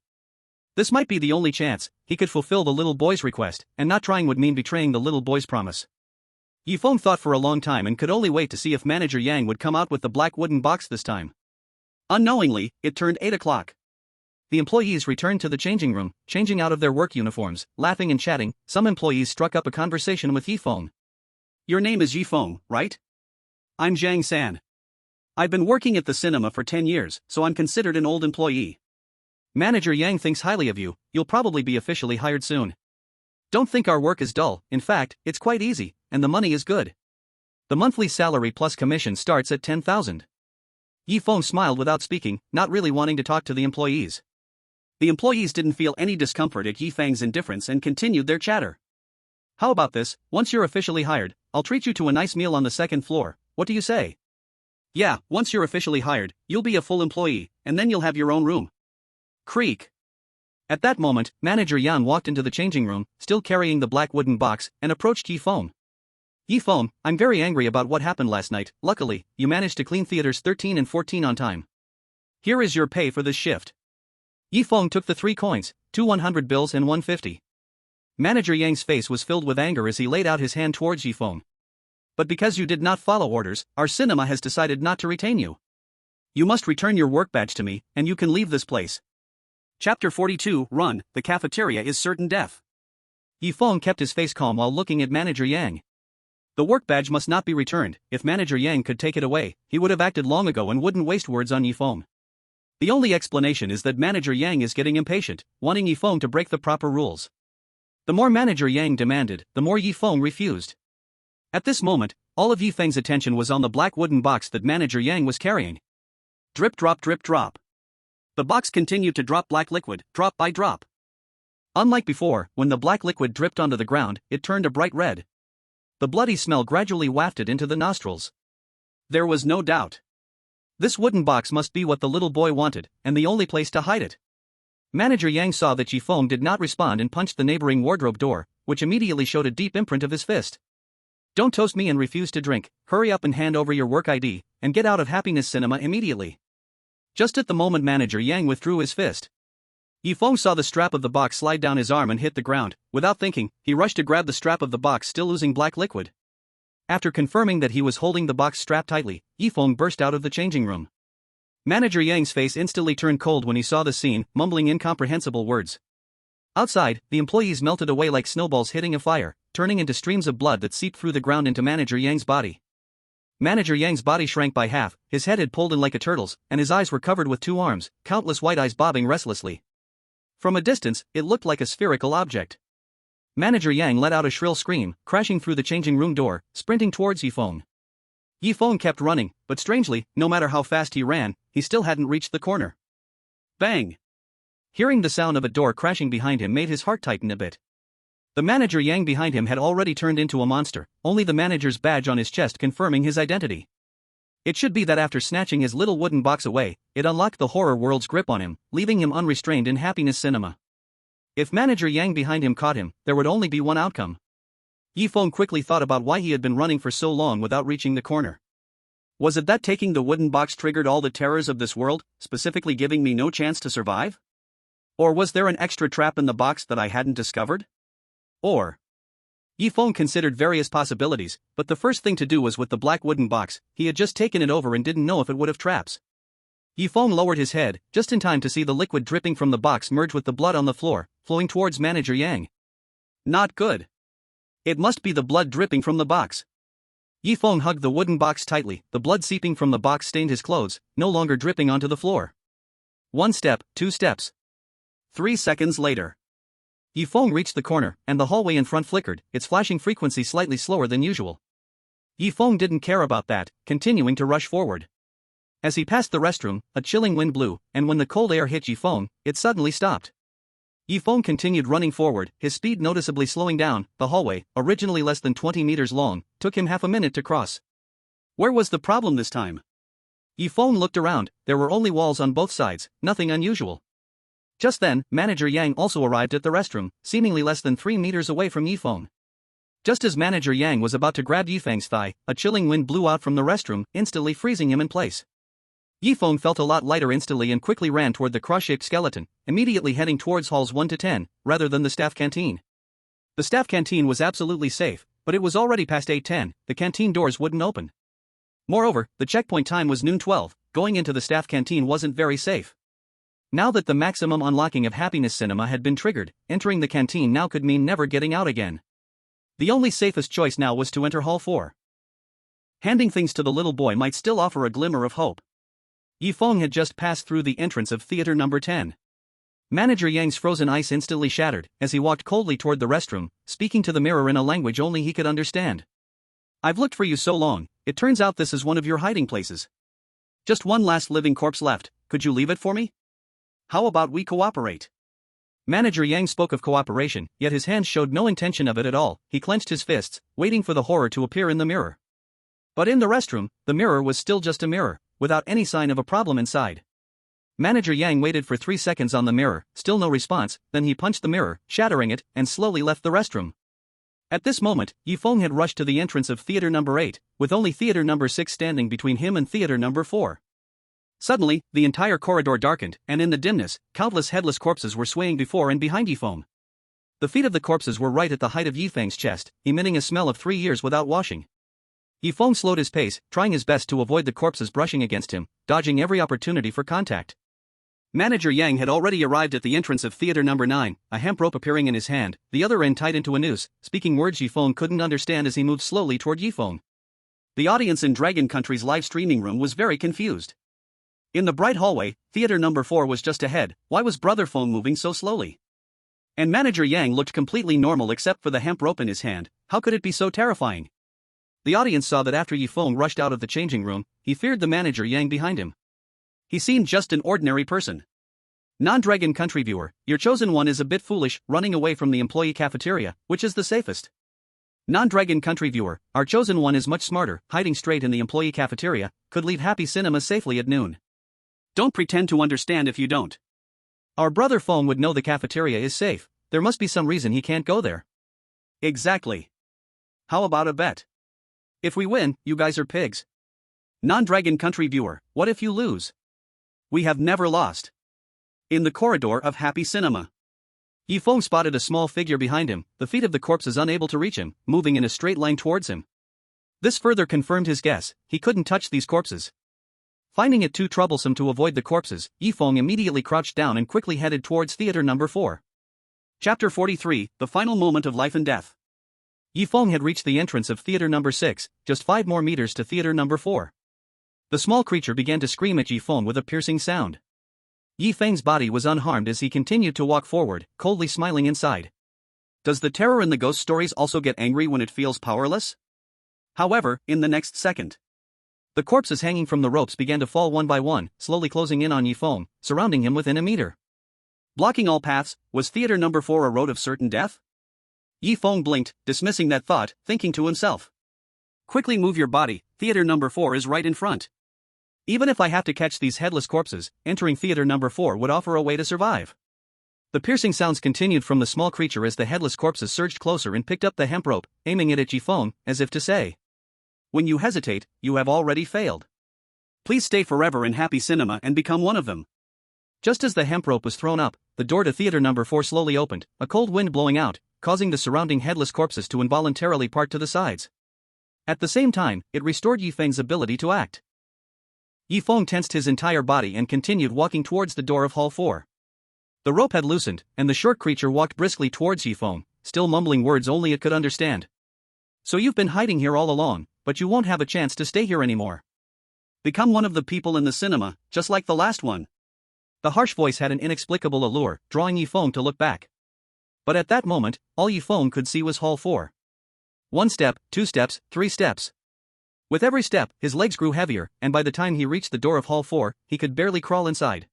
S1: This might be the only chance he could fulfill the little boy's request, and not trying would mean betraying the little boy's promise. Yifeng thought for a long time and could only wait to see if Manager Yang would come out with the black wooden box this time. Unknowingly, it turned 8 o'clock. The employees returned to the changing room, changing out of their work uniforms, laughing and chatting. Some employees struck up a conversation with Yifeng. Your name is Yifeng, right? I'm Zhang San. I've been working at the cinema for 10 years, so I'm considered an old employee. Manager Yang thinks highly of you. You'll probably be officially hired soon. Don't think our work is dull. In fact, it's quite easy, and the money is good. The monthly salary plus commission starts at 10,000. Yifeng smiled without speaking, not really wanting to talk to the employees. The employees didn't feel any discomfort at Yifeng's indifference and continued their chatter. How about this? Once you're officially hired, I'll treat you to a nice meal on the second floor. What do you say? Yeah, once you're officially hired, you'll be a full employee, and then you'll have your own room. Creak. At that moment, Manager Yan walked into the changing room, still carrying the black wooden box, and approached Yifeng. Yifeng, I'm very angry about what happened last night. Luckily, you managed to clean theaters 13 and 14 on time. Here is your pay for this shift. Yifeng took the 3 coins, 2 100 bills and 150. Manager Yang's face was filled with anger as he laid out his hand towards Yifeng. But because you did not follow orders, our cinema has decided not to retain you. You must return your work badge to me, and you can leave this place. Chapter 42, Run, the cafeteria is certain death. Yifeng kept his face calm while looking at Manager Yang. The work badge must not be returned. If Manager Yang could take it away, he would have acted long ago and wouldn't waste words on Yifeng. The only explanation is that Manager Yang is getting impatient, wanting Yifeng to break the proper rules. The more Manager Yang demanded, the more Yifeng refused. At this moment, all of Feng's attention was on the black wooden box that Manager Yang was carrying. Drip drop drip drop. The box continued to drop black liquid, drop by drop. Unlike before, when the black liquid dripped onto the ground, it turned a bright red. The bloody smell gradually wafted into the nostrils. There was no doubt. This wooden box must be what the little boy wanted, and the only place to hide it. Manager Yang saw that Feng did not respond and punched the neighboring wardrobe door, which immediately showed a deep imprint of his fist. Don't toast me and refuse to drink, hurry up and hand over your work ID, and get out of Happiness Cinema immediately. Just at the moment Manager Yang withdrew his fist, Feng saw the strap of the box slide down his arm and hit the ground. Without thinking, he rushed to grab the strap of the box, still oozing black liquid. After confirming that he was holding the box strapped tightly, Feng burst out of the changing room. Manager Yang's face instantly turned cold when he saw the scene, mumbling incomprehensible words. Outside, the employees melted away like snowballs hitting a fire, turning into streams of blood that seeped through the ground into Manager Yang's body. Manager Yang's body shrank by half, his head had pulled in like a turtle's, and his eyes were covered with two arms, countless white eyes bobbing restlessly. From a distance, it looked like a spherical object. Manager Yang let out a shrill scream, crashing through the changing room door, sprinting towards Feng. Feng kept running, but strangely, no matter how fast he ran, he still hadn't reached the corner. Bang! Hearing the sound of a door crashing behind him made his heart tighten a bit. The Manager Yang behind him had already turned into a monster, only the manager's badge on his chest confirming his identity. It should be that after snatching his little wooden box away, it unlocked the horror world's grip on him, leaving him unrestrained in Happiness Cinema. If Manager Yang behind him caught him, there would only be one outcome. Feng quickly thought about why he had been running for so long without reaching the corner. Was it that taking the wooden box triggered all the terrors of this world, specifically giving me no chance to survive? Or was there an extra trap in the box that I hadn't discovered? Or... Feng considered various possibilities, but the first thing to do was with the black wooden box. He had just taken it over and didn't know if it would have traps. Feng lowered his head, just in time to see the liquid dripping from the box merge with the blood on the floor, flowing towards Manager Yang. Not good. It must be the blood dripping from the box. Feng hugged the wooden box tightly, the blood seeping from the box stained his clothes, no longer dripping onto the floor. 1 step, 2 steps. 3 seconds later. Feng reached the corner, and the hallway in front flickered, its flashing frequency slightly slower than usual. Feng didn't care about that, continuing to rush forward. As he passed the restroom, a chilling wind blew, and when the cold air hit Feng, it suddenly stopped. Feng continued running forward, his speed noticeably slowing down. The hallway, originally less than 20 meters long, took him half a minute to cross. Where was the problem this time? Feng looked around, there were only walls on both sides, nothing unusual. Just then, Manager Yang also arrived at the restroom, seemingly less than 3 meters away from Feng. Just as Manager Yang was about to grab Feng's thigh, a chilling wind blew out from the restroom, instantly freezing him in place. Feng felt a lot lighter instantly and quickly ran toward the cross-shaped skeleton, immediately heading towards halls 1 to 10, rather than the staff canteen. The staff canteen was absolutely safe, but it was already past 8:10, the canteen doors wouldn't open. Moreover, the checkpoint time was noon 12, going into the staff canteen wasn't very safe. Now that the maximum unlocking of Happiness Cinema had been triggered, entering the canteen now could mean never getting out again. The only safest choice now was to enter Hall 4. Handing things to the little boy might still offer a glimmer of hope. Feng had just passed through the entrance of theater number 10. Manager Yang's frozen ice instantly shattered as he walked coldly toward the restroom, speaking to the mirror in a language only he could understand. I've looked for you so long, it turns out this is one of your hiding places. Just one last living corpse left, could you leave it for me? How about we cooperate? Manager Yang spoke of cooperation, yet his hands showed no intention of it at all. He clenched his fists, waiting for the horror to appear in the mirror. But in the restroom, the mirror was still just a mirror, without any sign of a problem inside. Manager Yang waited for 3 seconds on the mirror, still no response, then he punched the mirror, shattering it, and slowly left the restroom. At this moment, Feng had rushed to the entrance of theater number 8, with only theater number 6 standing between him and theater number 4. Suddenly, the entire corridor darkened, and in the dimness, countless headless corpses were swaying before and behind Feng. The feet of the corpses were right at the height of Feng's chest, emitting a smell of 3 years without washing. Feng slowed his pace, trying his best to avoid the corpses brushing against him, dodging every opportunity for contact. Manager Yang had already arrived at the entrance of theater number 9, a hemp rope appearing in his hand, the other end tied into a noose, speaking words Feng couldn't understand as he moved slowly toward Feng. The audience in Dragon Country's live streaming room was very confused. In the bright hallway, theater number 4 was just ahead. Why was Brother Feng moving so slowly? And Manager Yang looked completely normal except for the hemp rope in his hand. How could it be so terrifying? The audience saw that after Yi Feng rushed out of the changing room, he feared the manager Yang behind him. He seemed just an ordinary person. Non-dragon country viewer, your chosen one is a bit foolish, running away from the employee cafeteria, which is the safest. Non-dragon country viewer, our chosen one is much smarter, hiding straight in the employee cafeteria, could leave Happy Cinema safely at noon. Don't pretend to understand if you don't. Our brother Feng would know the cafeteria is safe, there must be some reason he can't go there. Exactly. How about a bet? If we win, you guys are pigs. Non-dragon country viewer, what if you lose? We have never lost. In the corridor of Happy Cinema, Yi Feng spotted a small figure behind him, the feet of the corpses unable to reach him, moving in a straight line towards him. This further confirmed his guess, he couldn't touch these corpses. Finding it too troublesome to avoid the corpses, Yi Feng immediately crouched down and quickly headed towards theater number 4. Chapter 43, The Final Moment of Life and Death. Yi Feng had reached the entrance of theater number 6, just 5 more meters to theater number 4. The small creature began to scream at Yi Feng with a piercing sound. Yi Feng's body was unharmed as he continued to walk forward, coldly smiling inside. Does the terror in the ghost stories also get angry when it feels powerless? However, in the next second, the corpses hanging from the ropes began to fall one by one, slowly closing in on Yi Feng, surrounding him within a meter. Blocking all paths, was theater number 4 a road of certain death? Yi Feng blinked, dismissing that thought, thinking to himself. Quickly move your body, theater number 4 is right in front. Even if I have to catch these headless corpses, entering theater number 4 would offer a way to survive. The piercing sounds continued from the small creature as the headless corpses surged closer and picked up the hemp rope, aiming it at Yi Feng, as if to say, when you hesitate, you have already failed. Please stay forever in Happy Cinema and become one of them. Just as the hemp rope was thrown up, the door to theater number 4 slowly opened, a cold wind blowing out, causing the surrounding headless corpses to involuntarily part to the sides. At the same time, it restored Yi Feng's ability to act. Yi Feng tensed his entire body and continued walking towards the door of Hall 4. The rope had loosened, and the short creature walked briskly towards Yi Feng, still mumbling words only it could understand. So you've been hiding here all along, but you won't have a chance to stay here anymore. Become one of the people in the cinema, just like the last one. The harsh voice had an inexplicable allure, drawing Yi Feng to look back. But at that moment, all Yi Feng could see was Hall 4. 1 step, 2 steps, 3 steps. With every step, his legs grew heavier, and by the time he reached the door of Hall 4, he could barely crawl inside.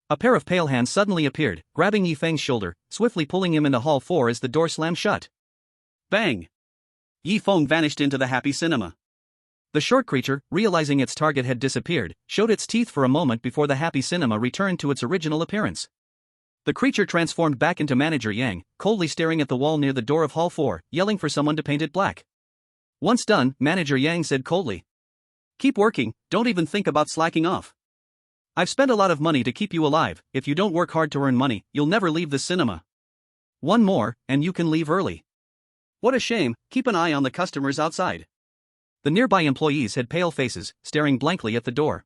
S1: A pair of pale hands suddenly appeared, grabbing Yi Feng's shoulder, swiftly pulling him into Hall 4 as the door slammed shut. Bang! Yi Feng vanished into the Happy Cinema. The short creature, realizing its target had disappeared, showed its teeth for a moment before the Happy Cinema returned to its original appearance. The creature transformed back into Manager Yang, coldly staring at the wall near the door of Hall 4, yelling for someone to paint it black. Once done, Manager Yang said coldly, "Keep working, don't even think about slacking off. I've spent a lot of money to keep you alive, if you don't work hard to earn money, you'll never leave the cinema. One more, and you can leave early." What a shame, keep an eye on the customers outside. The nearby employees had pale faces, staring blankly at the door.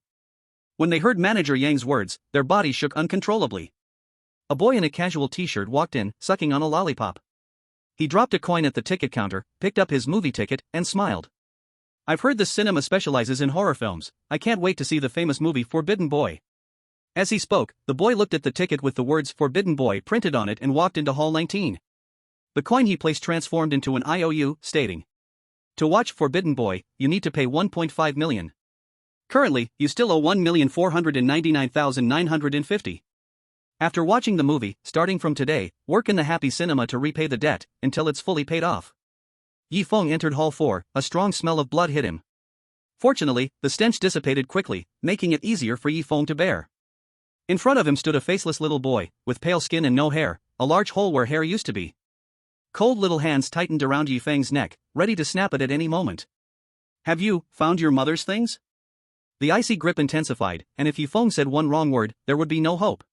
S1: When they heard Manager Yang's words, their bodies shook uncontrollably. A boy in a casual t-shirt walked in, sucking on a lollipop. He dropped a coin at the ticket counter, picked up his movie ticket, and smiled. "I've heard the cinema specializes in horror films, I can't wait to see the famous movie Forbidden Boy." As he spoke, the boy looked at the ticket with the words Forbidden Boy printed on it and walked into Hall 19. The coin he placed transformed into an IOU, stating, "To watch Forbidden Boy, you need to pay 1.5 million. Currently, you still owe 1,499,950. After watching the movie, starting from today, work in the Happy Cinema to repay the debt, until it's fully paid off." Yi Feng entered Hall 4, a strong smell of blood hit him. Fortunately, the stench dissipated quickly, making it easier for Yi Feng to bear. In front of him stood a faceless little boy, with pale skin and no hair, a large hole where hair used to be. Cold little hands tightened around Yi Feng's neck, ready to snap it at any moment. "Have you found your mother's things?" The icy grip intensified, and if Yi Feng said one wrong word, there would be no hope.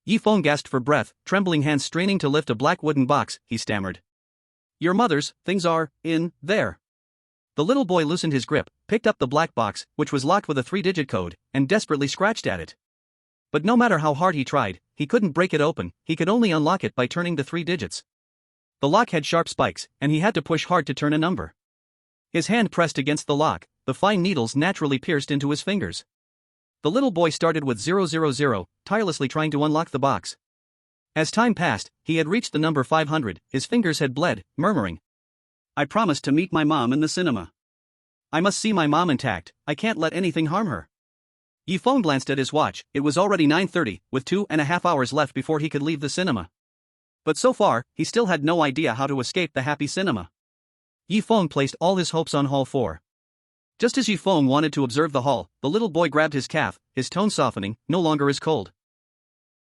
S1: Yi Feng gasped for breath, trembling hands straining to lift a black wooden box, he stammered. "Your mother's things are in there." The little boy loosened his grip, picked up the black box, which was locked with a 3-digit code, and desperately scratched at it. But no matter how hard he tried, he couldn't break it open, he could only unlock it by turning the 3 digits. The lock had sharp spikes, and he had to push hard to turn a number. His hand pressed against the lock, the fine needles naturally pierced into his fingers. The little boy started with 000, tirelessly trying to unlock the box. As time passed, he had reached the number 500, his fingers had bled, murmuring, "I promised to meet my mom in the cinema. I must see my mom intact, I can't let anything harm her. Feng glanced at his watch, it was already 9:30, with 2.5 hours left before he could leave the cinema. But so far, he still had no idea how to escape the happy cinema. Feng placed all his hopes on Hall 4. Just as Feng wanted to observe the hall, the little boy grabbed his calf, his tone softening, no longer as cold.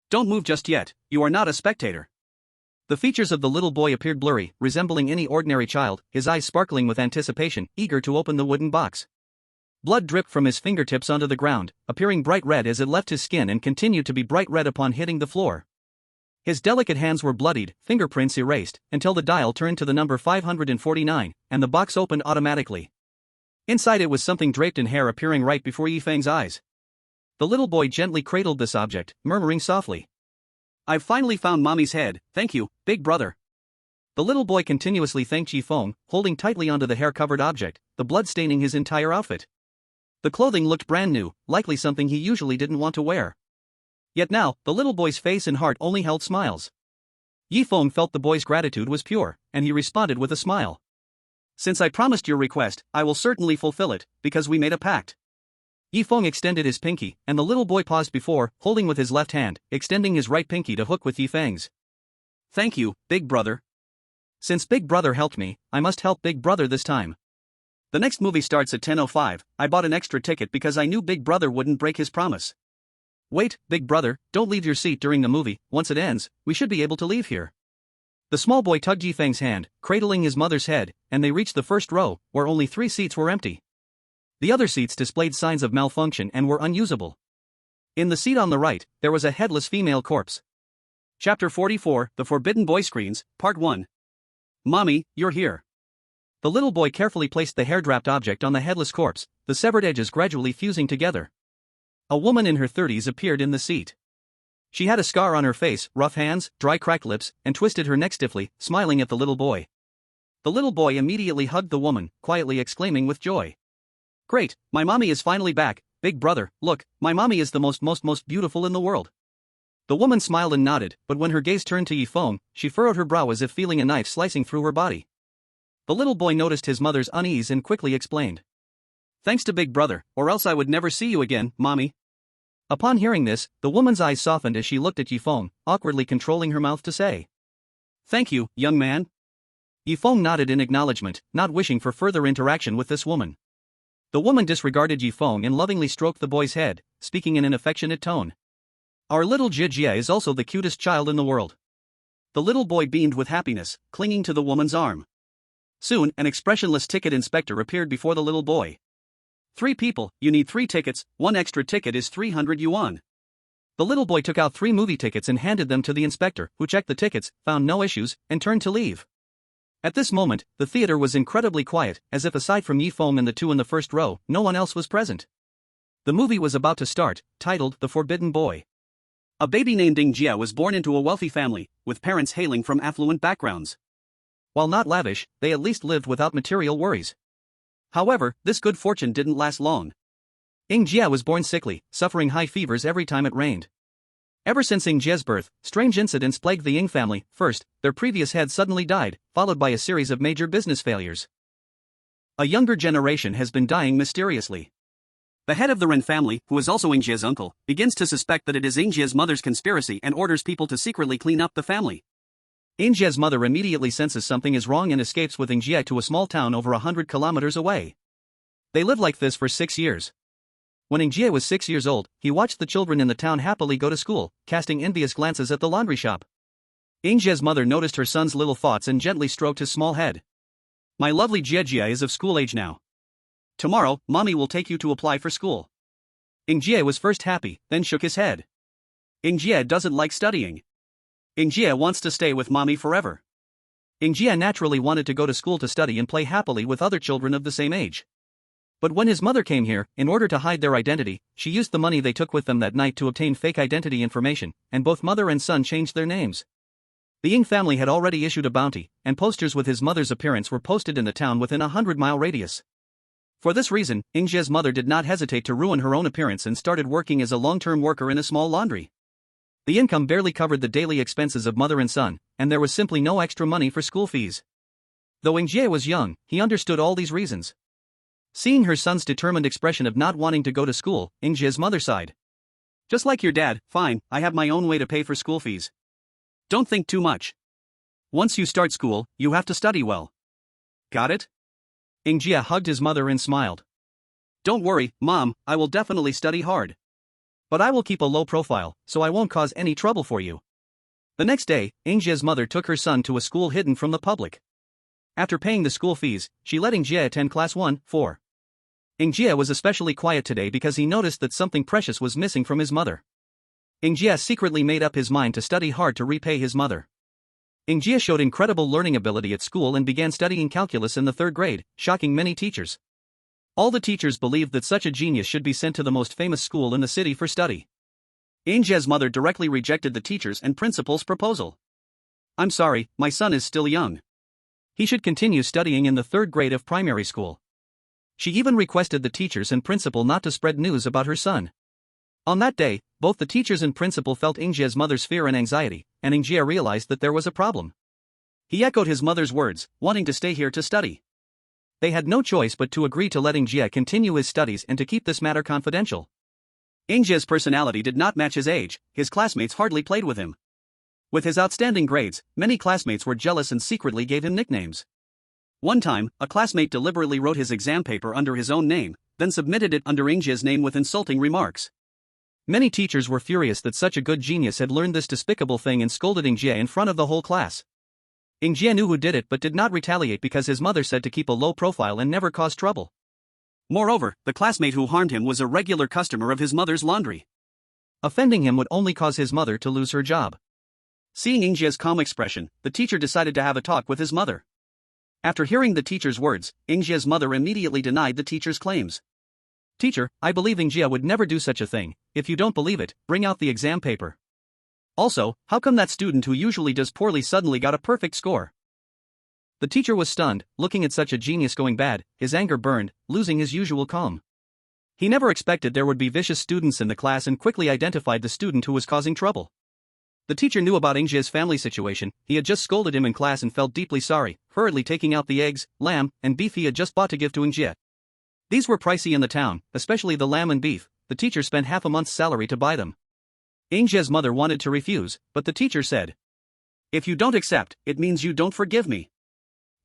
S1: Don't move just yet, you are not a spectator. The features of the little boy appeared blurry, resembling any ordinary child, his eyes sparkling with anticipation, eager to open the wooden box. Blood dripped from his fingertips onto the ground, appearing bright red as it left his skin and continued to be bright red upon hitting the floor. His delicate hands were bloodied, fingerprints erased, until the dial turned to the number 549, and the box opened automatically. Inside it was something draped in hair appearing right before Feng's eyes. The little boy gently cradled this object, murmuring softly. I've finally found mommy's head, thank you, big brother. The little boy continuously thanked Feng, holding tightly onto the hair-covered object, the blood staining his entire outfit. The clothing looked brand new, likely something he usually didn't want to wear. Yet now, the little boy's face and heart only held smiles. Feng felt the boy's gratitude was pure, and he responded with a smile. Since I promised your request, I will certainly fulfill it, because we made a pact. Feng extended his pinky, and the little boy paused before, holding with his left hand, extending his right pinky to hook with Feng's. Thank you, big brother. Since big brother helped me, I must help big brother this time. The next movie starts at 10:05, I bought an extra ticket because I knew big brother wouldn't break his promise. Wait, big brother, don't leave your seat during the movie, once it ends, we should be able to leave here. The small boy tugged Feng's hand, cradling his mother's head, and they reached the first row, where only 3 seats were empty. The other seats displayed signs of malfunction and were unusable. In the seat on the right, there was a headless female corpse. Chapter 44, The Forbidden Boy Screens, Part 1. Mommy, you're here. The little boy carefully placed the hair-draped object on the headless corpse, the severed edges gradually fusing together. A woman in her 30s appeared in the seat. She had a scar on her face, rough hands, dry cracked lips, and twisted her neck stiffly, smiling at the little boy. The little boy immediately hugged the woman, quietly exclaiming with joy. Great, my mommy is finally back, big brother, look, my mommy is the most beautiful in the world. The woman smiled and nodded, but when her gaze turned to Feng, she furrowed her brow as if feeling a knife slicing through her body. The little boy noticed his mother's unease and quickly explained. Thanks to big brother, or else I would never see you again, mommy. Upon hearing this, the woman's eyes softened as she looked at Feng, awkwardly controlling her mouth to say. Thank you, young man. Feng nodded in acknowledgement, not wishing for further interaction with this woman. The woman disregarded Feng and lovingly stroked the boy's head, speaking in an affectionate tone. Our little Jie is also the cutest child in the world. The little boy beamed with happiness, clinging to the woman's arm. Soon, an expressionless ticket inspector appeared before the little boy. 3 people, you need 3 tickets, 1 extra ticket is 300 yuan. The little boy took out 3 movie tickets and handed them to the inspector, who checked the tickets, found no issues, and turned to leave. At this moment, the theater was incredibly quiet, as if aside from Feng and the 2 in the first row, no one else was present. The movie was about to start, titled The Forbidden Boy. A baby named Jie was born into a wealthy family, with parents hailing from affluent backgrounds. While not lavish, they at least lived without material worries. However, this good fortune didn't last long. Jie was born sickly, suffering high fevers every time it rained. Ever since Jie's birth, strange incidents plagued the Ying family. First, their previous head suddenly died, followed by a series of major business failures. A younger generation has been dying mysteriously. The head of the Ren family, who is also Jie's uncle, begins to suspect that it is Jie's mother's conspiracy and orders people to secretly clean up the family. Jie's mother immediately senses something is wrong and escapes with Jie to a small town over 100 kilometers away. They live like this for 6 years. When Jie was 6 years old, he watched the children in the town happily go to school, casting envious glances at the laundry shop. Jie's mother noticed her son's little thoughts and gently stroked his small head. My lovely Jie is of school age now. Tomorrow, mommy will take you to apply for school. Jie was first happy, then shook his head. Jie doesn't like studying. Jie wants to stay with mommy forever. Jie naturally wanted to go to school to study and play happily with other children of the same age. But when his mother came here, in order to hide their identity, she used the money they took with them that night to obtain fake identity information, and both mother and son changed their names. The Ying family had already issued a bounty, and posters with his mother's appearance were posted in the town within a 100-mile radius. For this reason, Jie's mother did not hesitate to ruin her own appearance and started working as a long-term worker in a small laundry. The income barely covered the daily expenses of mother and son, and there was simply no extra money for school fees. Though Jie was young, he understood all these reasons. Seeing her son's determined expression of not wanting to go to school, Ingjia's mother sighed. Just like your dad, fine, I have my own way to pay for school fees. Don't think too much. Once you start school, you have to study well. Got it? Ingjia hugged his mother and smiled. Don't worry, Mom, I will definitely study hard. But I will keep a low profile, so I won't cause any trouble for you. The next day, Ingjia's mother took her son to a school hidden from the public. After paying the school fees, she let Ingjia attend class 1-4. Ingjia was especially quiet today because he noticed that something precious was missing from his mother. Ingjia secretly made up his mind to study hard to repay his mother. Ingjia showed incredible learning ability at school and began studying calculus in the 3rd grade, shocking many teachers. All the teachers believed that such a genius should be sent to the most famous school in the city for study. Ingjia's mother directly rejected the teachers' and principal's proposal. I'm sorry, my son is still young. He should continue studying in the 3rd grade of primary school. She even requested the teachers and principal not to spread news about her son. On that day, both the teachers and principal felt Ingjia's mother's fear and anxiety, and Ingjia realized that there was a problem. He echoed his mother's words, wanting to stay here to study. They had no choice but to agree to let Ingjia continue his studies and to keep this matter confidential. Ingjia's personality did not match his age, his classmates hardly played with him. With his outstanding grades, many classmates were jealous and secretly gave him nicknames. One time, a classmate deliberately wrote his exam paper under his own name, then submitted it under Ingjia's name with insulting remarks. Many teachers were furious that such a good genius had learned this despicable thing and scolded Ingjia in front of the whole class. Ingjia knew who did it but did not retaliate because his mother said to keep a low profile and never cause trouble. Moreover, the classmate who harmed him was a regular customer of his mother's laundry. Offending him would only cause his mother to lose her job. Seeing Ingjia's calm expression, the teacher decided to have a talk with his mother. After hearing the teacher's words, Ingjia's mother immediately denied the teacher's claims. Teacher, I believe Ingjia would never do such a thing. If you don't believe it, bring out the exam paper. Also, how come that student who usually does poorly suddenly got a perfect score? The teacher was stunned, looking at such a genius going bad, his anger burned, losing his usual calm. He never expected there would be vicious students in the class and quickly identified the student who was causing trouble. The teacher knew about Ingjia's family situation. He had just scolded him in class and felt deeply sorry, hurriedly taking out the eggs, lamb, and beef he had just bought to give to Ingjia. These were pricey in the town, especially the lamb and beef. The teacher spent half a month's salary to buy them. Ingjia's mother wanted to refuse, but the teacher said, "If you don't accept, it means you don't forgive me."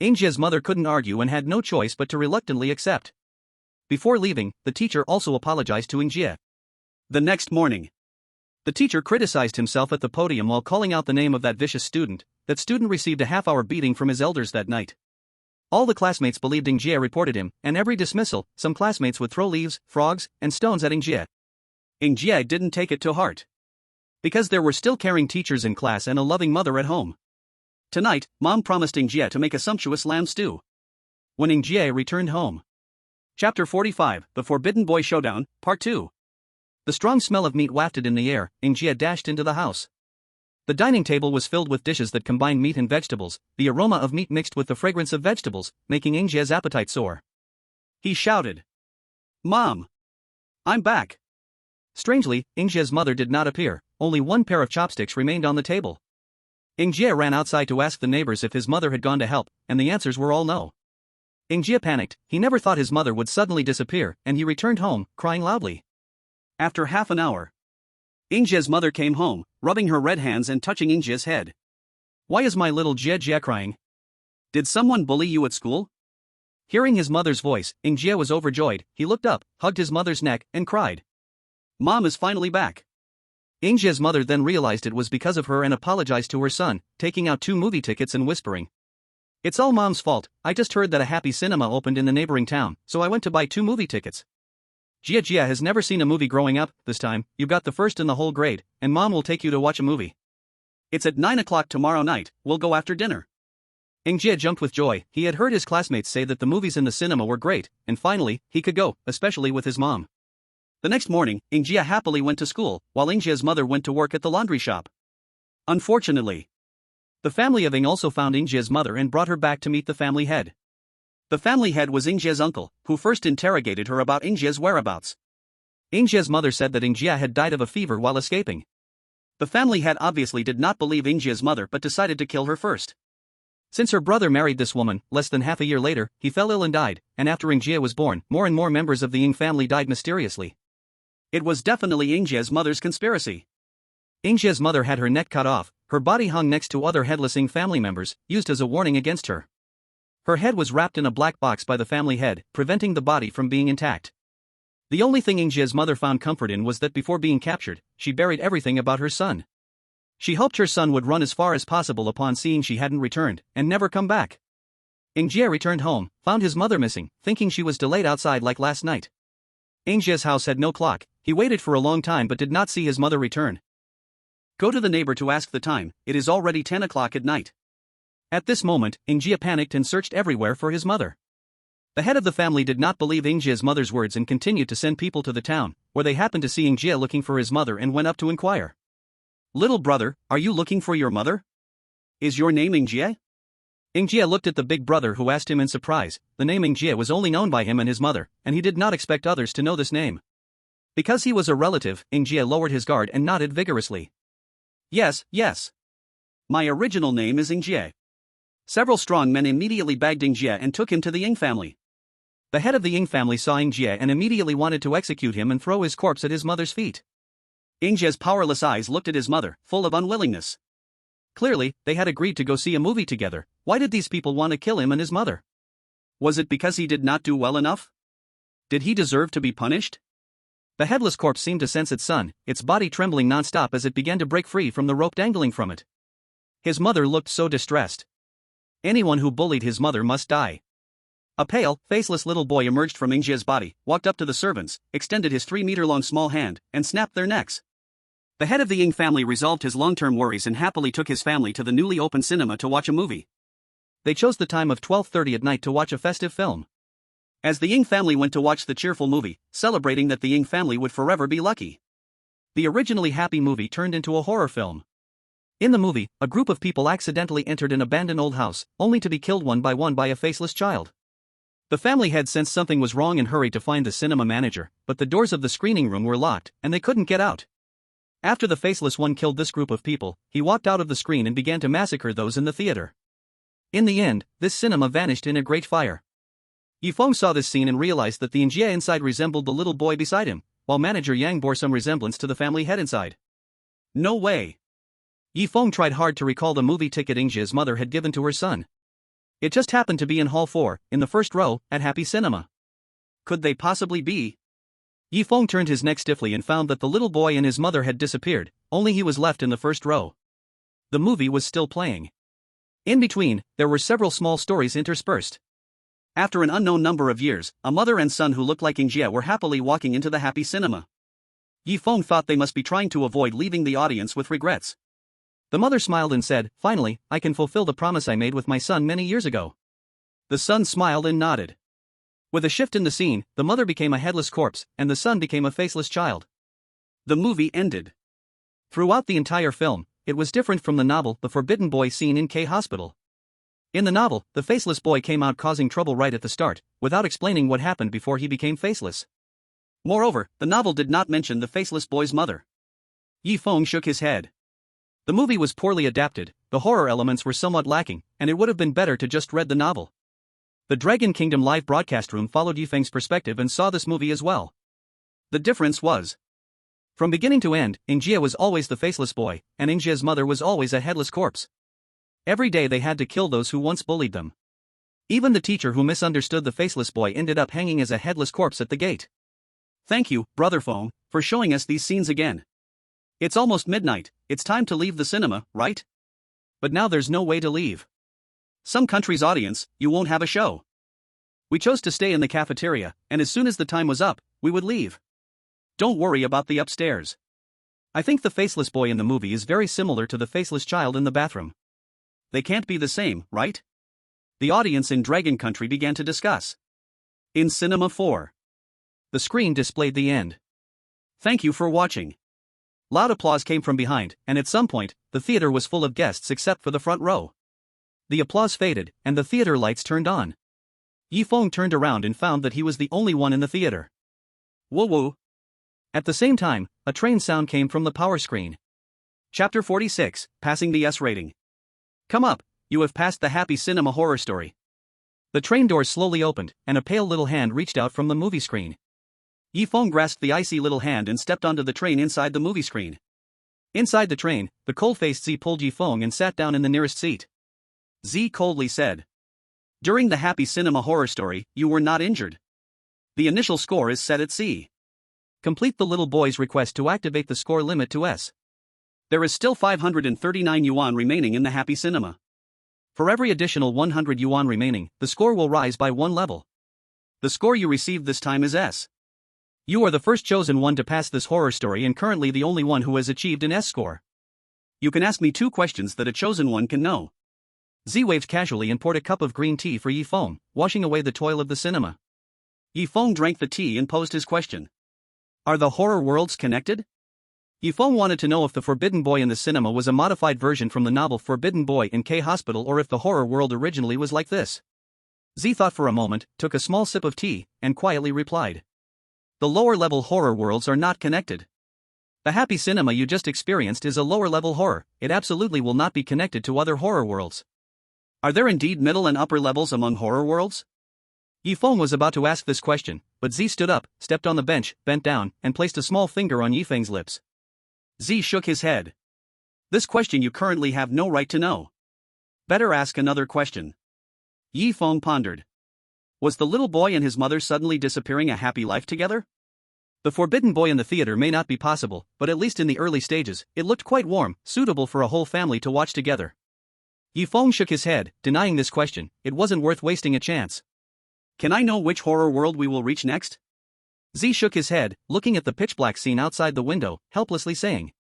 S1: Ingjia's mother couldn't argue and had no choice but to reluctantly accept. Before leaving, the teacher also apologized to Ingjia. The next morning, the teacher criticized himself at the podium while calling out the name of that vicious student. That student received a half-hour beating from his elders that night. All the classmates believed Ingjia reported him, and every dismissal, some classmates would throw leaves, frogs, and stones at Ingjia. Ingjia didn't take it to heart. Because there were still caring teachers in class and a loving mother at home. Tonight, Mom promised Ingjia to make a sumptuous lamb stew. When Ingjia returned home. Chapter 45, The Forbidden Boy Showdown, Part 2. The strong smell of meat wafted in the air. Ingjia dashed into the house. The dining table was filled with dishes that combined meat and vegetables, the aroma of meat mixed with the fragrance of vegetables, making Ingjia's appetite soar. He shouted, "Mom! I'm back!" Strangely, Ingjia's mother did not appear. Only one pair of chopsticks remained on the table. Ingjia ran outside to ask the neighbors if his mother had gone to help, and the answers were all no. Ingjia panicked. He never thought his mother would suddenly disappear, and he returned home, crying loudly. After half an hour, Ingjia's mother came home, rubbing her red hands and touching Ingjia's head. "Why is my little Jia crying? Did someone bully you at school?" Hearing his mother's voice, Ingjia was overjoyed. He looked up, hugged his mother's neck, and cried, "Mom is finally back." Ingjia's mother then realized it was because of her and apologized to her son, taking out 2 movie tickets and whispering, "It's all Mom's fault. I just heard that a happy cinema opened in the neighboring town, so I went to buy 2 movie tickets. Jia has never seen a movie growing up. This time, you got the first in the whole grade, and Mom will take you to watch a movie. It's at 9 o'clock tomorrow night. We'll go after dinner." Ingjia jumped with joy. He had heard his classmates say that the movies in the cinema were great, and finally, he could go, especially with his mom. The next morning, Ingjia happily went to school, while Ingjia's mother went to work at the laundry shop. Unfortunately, the family of Ing also found Ingjia's mother and brought her back to meet the family head. The family head was Ingjia's uncle, who first interrogated her about Ingjia's whereabouts. Ingjia's mother said that Ingjia had died of a fever while escaping. The family head obviously did not believe Ingjia's mother but decided to kill her first. Since her brother married this woman, less than half a year later, he fell ill and died, and after Ingjie was born, more and more members of the Ying family died mysteriously. It was definitely Ingjie's mother's conspiracy. Ingjie's mother had her neck cut off, her body hung next to other headless Ying family members, used as a warning against her. Her head was wrapped in a black box by the family head, preventing the body from being intact. The only thing Ingjie's mother found comfort in was that before being captured, she buried everything about her son. She hoped her son would run as far as possible upon seeing she hadn't returned, and never come back. Ingjie returned home, found his mother missing, thinking she was delayed outside like last night. Ingjie's house had no clock, he waited for a long time but did not see his mother return. Go to the neighbor to ask the time, it is already 10 o'clock at night. At this moment, Ingjie panicked and searched everywhere for his mother. The head of the family did not believe Ingjie's mother's words and continued to send people to the town, where they happened to see Ingjie looking for his mother and went up to inquire. Little brother, are you looking for your mother? Is your name Ingjie? Ingjie looked at the big brother who asked him in surprise. The name Ingjie was only known by him and his mother, and he did not expect others to know this name. Because he was a relative, Ingjie lowered his guard and nodded vigorously. Yes, yes. My original name is Ingjie. Several strong men immediately bagged Ingjie and took him to the Ying family. The head of the Ying family saw Ingjie and immediately wanted to execute him and throw his corpse at his mother's feet. Ingjie's powerless eyes looked at his mother, full of unwillingness. Clearly, they had agreed to go see a movie together. Why did these people want to kill him and his mother? Was it because he did not do well enough? Did he deserve to be punished? The headless corpse seemed to sense its son, its body trembling non-stop as it began to break free from the rope dangling from it. His mother looked so distressed. Anyone who bullied his mother must die. A pale, faceless little boy emerged from Ingjie's body, walked up to the servants, extended his 3-meter-long small hand, and snapped their necks. The head of the Ying family resolved his long-term worries and happily took his family to the newly opened cinema to watch a movie. They chose the time of 12:30 at night to watch a festive film. As the Ying family went to watch the cheerful movie, celebrating that the Ying family would forever be lucky, the originally happy movie turned into a horror film. In the movie, a group of people accidentally entered an abandoned old house, only to be killed one by a faceless child. The family had sensed something was wrong and hurried to find the cinema manager, but the doors of the screening room were locked, and they couldn't get out. After the faceless one killed this group of people, he walked out of the screen and began to massacre those in the theater. In the end, this cinema vanished in a great fire. Feng saw this scene and realized that the Ingjie inside resembled the little boy beside him, while manager Yang bore some resemblance to the family head inside. No way! Feng tried hard to recall the movie ticket Ingjie's mother had given to her son. It just happened to be in Hall 4, in the first row, at Happy Cinema. Could they possibly be? Feng turned his neck stiffly and found that the little boy and his mother had disappeared, only he was left in the first row. The movie was still playing. In between, there were several small stories interspersed. After an unknown number of years, a mother and son who looked like Ingjie were happily walking into the Happy Cinema. Feng thought they must be trying to avoid leaving the audience with regrets. The mother smiled and said, "Finally, I can fulfill the promise I made with my son many years ago." The son smiled and nodded. With a shift in the scene, the mother became a headless corpse, and the son became a faceless child. The movie ended. Throughout the entire film, it was different from the novel The Forbidden Boy scene in K Hospital. In the novel, the faceless boy came out causing trouble right at the start, without explaining what happened before he became faceless. Moreover, the novel did not mention the faceless boy's mother. Feng shook his head. The movie was poorly adapted, the horror elements were somewhat lacking, and it would have been better to just read the novel. The Dragon Kingdom live broadcast room followed Feng's perspective and saw this movie as well. The difference was, from beginning to end, Ingjie was always the faceless boy, and Ingjie's mother was always a headless corpse. Every day they had to kill those who once bullied them. Even the teacher who misunderstood the faceless boy ended up hanging as a headless corpse at the gate. Thank you, Brother Feng, for showing us these scenes again. It's almost midnight, it's time to leave the cinema, right? But now there's no way to leave. Some country's audience, you won't have a show. We chose to stay in the cafeteria, and as soon as the time was up, we would leave. Don't worry about the upstairs. I think the faceless boy in the movie is very similar to the faceless child in the bathroom. They can't be the same, right? The audience in Dragon Country began to discuss. In Cinema 4. The screen displayed the end. Thank you for watching. Loud applause came from behind, and at some point, the theater was full of guests except for the front row. The applause faded, and the theater lights turned on. Feng turned around and found that he was the only one in the theater. Woo woo. At the same time, a train sound came from the power screen. Chapter 46, Passing the S rating. Come up, You have passed the happy cinema horror story. The train doors slowly opened, and a pale little hand reached out from the movie screen. Feng grasped the icy little hand and stepped onto the train inside the movie screen. Inside the train, the cold-faced Z pulled Feng and sat down in the nearest seat. Z coldly said, "During the happy cinema horror story, you were not injured. The initial score is set at C. Complete the little boy's request to activate the score limit to S. There is still 539 yuan remaining in the happy cinema. For every additional 100 yuan remaining, the score will rise by 1 level. The score you received this time is S. You are the first chosen one to pass this horror story and currently the only one who has achieved an S score. You can ask me 2 questions that a chosen one can know." Z waved casually and poured a cup of green tea for Feng, washing away the toil of the cinema. Feng drank the tea and posed his question. "Are the horror worlds connected?" Feng wanted to know if the Forbidden Boy in the cinema was a modified version from the novel Forbidden Boy in K Hospital or if the horror world originally was like this. Z thought for a moment, took a small sip of tea, and quietly replied. "The lower-level horror worlds are not connected. The happy cinema you just experienced is a lower-level horror, it absolutely will not be connected to other horror worlds. Are there indeed middle and upper levels among horror worlds?" Feng was about to ask this question, but Z stood up, stepped on the bench, bent down, and placed a small finger on Feng's lips. Z shook his head. "This question you currently have no right to know. Better ask another question." Feng pondered. Was the little boy and his mother suddenly disappearing a happy life together? The Forbidden Boy in the theater may not be possible, but at least in the early stages, it looked quite warm, suitable for a whole family to watch together. Feng shook his head, denying this question. It wasn't worth wasting a chance. "Can I know which horror world we will reach next?" Z shook his head, looking at the pitch-black scene outside the window, helplessly saying,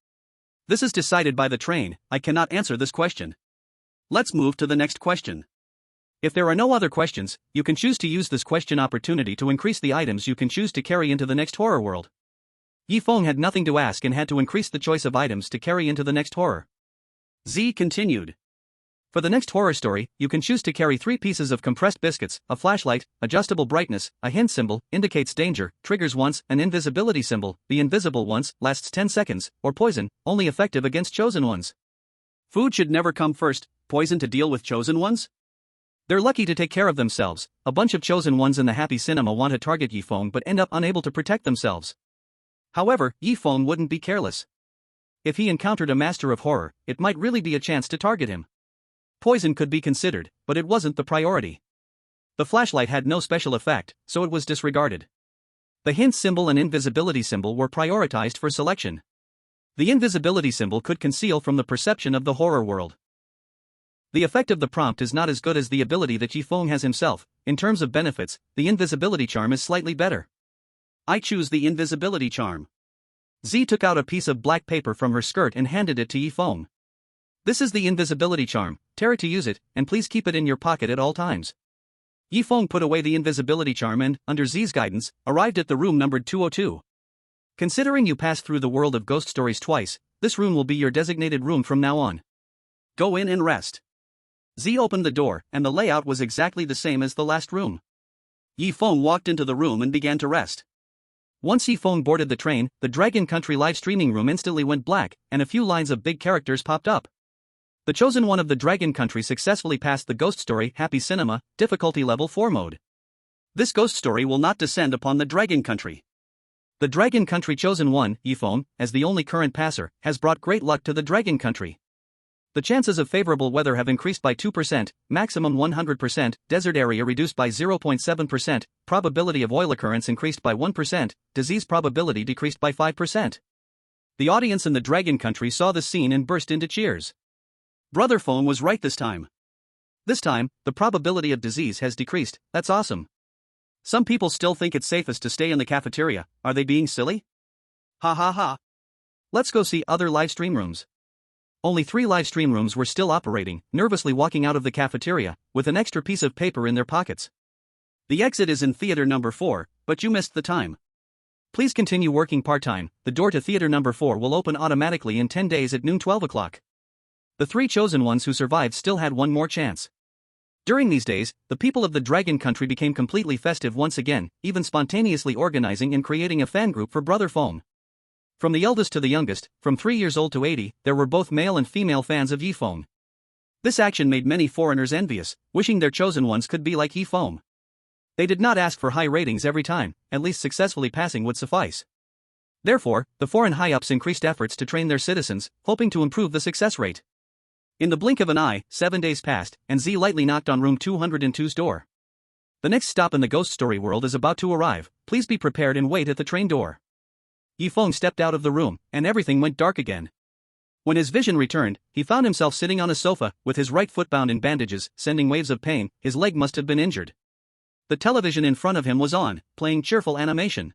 S1: "This is decided by the train, I cannot answer this question. Let's move to the next question." If there are no other questions, you can choose to use this question opportunity to increase the items you can choose to carry into the next horror world. Feng had nothing to ask and had to increase the choice of items to carry into the next horror. Z continued. For the next horror story, you can choose to carry 3 pieces of compressed biscuits, a flashlight, adjustable brightness, a hint symbol, indicates danger, triggers once, an invisibility symbol, the invisible once, lasts 10 seconds, or poison, only effective against chosen ones. Food should never come first, poison to deal with chosen ones? They're lucky to take care of themselves. A bunch of chosen ones in the happy cinema want to target Feng but end up unable to protect themselves. However, Feng wouldn't be careless. If he encountered a master of horror, it might really be a chance to target him. Poison could be considered, but it wasn't the priority. The flashlight had no special effect, so it was disregarded. The hint symbol and invisibility symbol were prioritized for selection. The invisibility symbol could conceal from the perception of the horror world. The effect of the prompt is not as good as the ability that Feng has himself. In terms of benefits, the invisibility charm is slightly better. I choose the invisibility charm. Z took out a piece of black paper from her skirt and handed it to Feng. This is the invisibility charm, tear it to use it, and please keep it in your pocket at all times. Feng put away the invisibility charm and, under Z's guidance, arrived at the room numbered 202. Considering you passed through the world of ghost stories twice, this room will be your designated room from now on. Go in and rest. Z opened the door, and the layout was exactly the same as the last room. Feng walked into the room and began to rest. Once Feng boarded the train, the Dragon Country live streaming room instantly went black, and a few lines of big characters popped up. The chosen one of the Dragon Country successfully passed the ghost story Happy Cinema, difficulty level 4 mode. This ghost story will not descend upon the Dragon Country. The Dragon Country chosen one, Feng, as the only current passer, has brought great luck to the Dragon Country. The chances of favorable weather have increased by 2%, maximum 100%, desert area reduced by 0.7%, probability of oil occurrence increased by 1%, disease probability decreased by 5%. The audience in the Dragon Country saw the scene and burst into cheers. Brother Feng was right this time. This time, the probability of disease has decreased. That's awesome. Some people still think it's safest to stay in the cafeteria. Are they being silly? Ha ha ha. Let's go see other live stream rooms. Only 3 live stream rooms were still operating, nervously walking out of the cafeteria, with an extra piece of paper in their pockets. The exit is in theater number 4, but you missed the time. Please continue working part-time. The door to theater number 4 will open automatically in 10 days at noon 12 o'clock. The 3 chosen ones who survived still had one more chance. During these days, the people of the Dragon Country became completely festive once again, even spontaneously organizing and creating a fan group for Brother Feng. From the eldest to the youngest, from 3 years old to 80, there were both male and female fans of Feng. This action made many foreigners envious, wishing their chosen ones could be like Feng. They did not ask for high ratings every time, at least successfully passing would suffice. Therefore, the foreign high-ups increased efforts to train their citizens, hoping to improve the success rate. In the blink of an eye, 7 days passed, and Z lightly knocked on room 202's door. The next stop in the ghost story world is about to arrive, please be prepared and wait at the train door. Feng stepped out of the room, and everything went dark again. When his vision returned, he found himself sitting on a sofa, with his right foot bound in bandages, sending waves of pain. His leg must have been injured. The television in front of him was on, playing cheerful animation.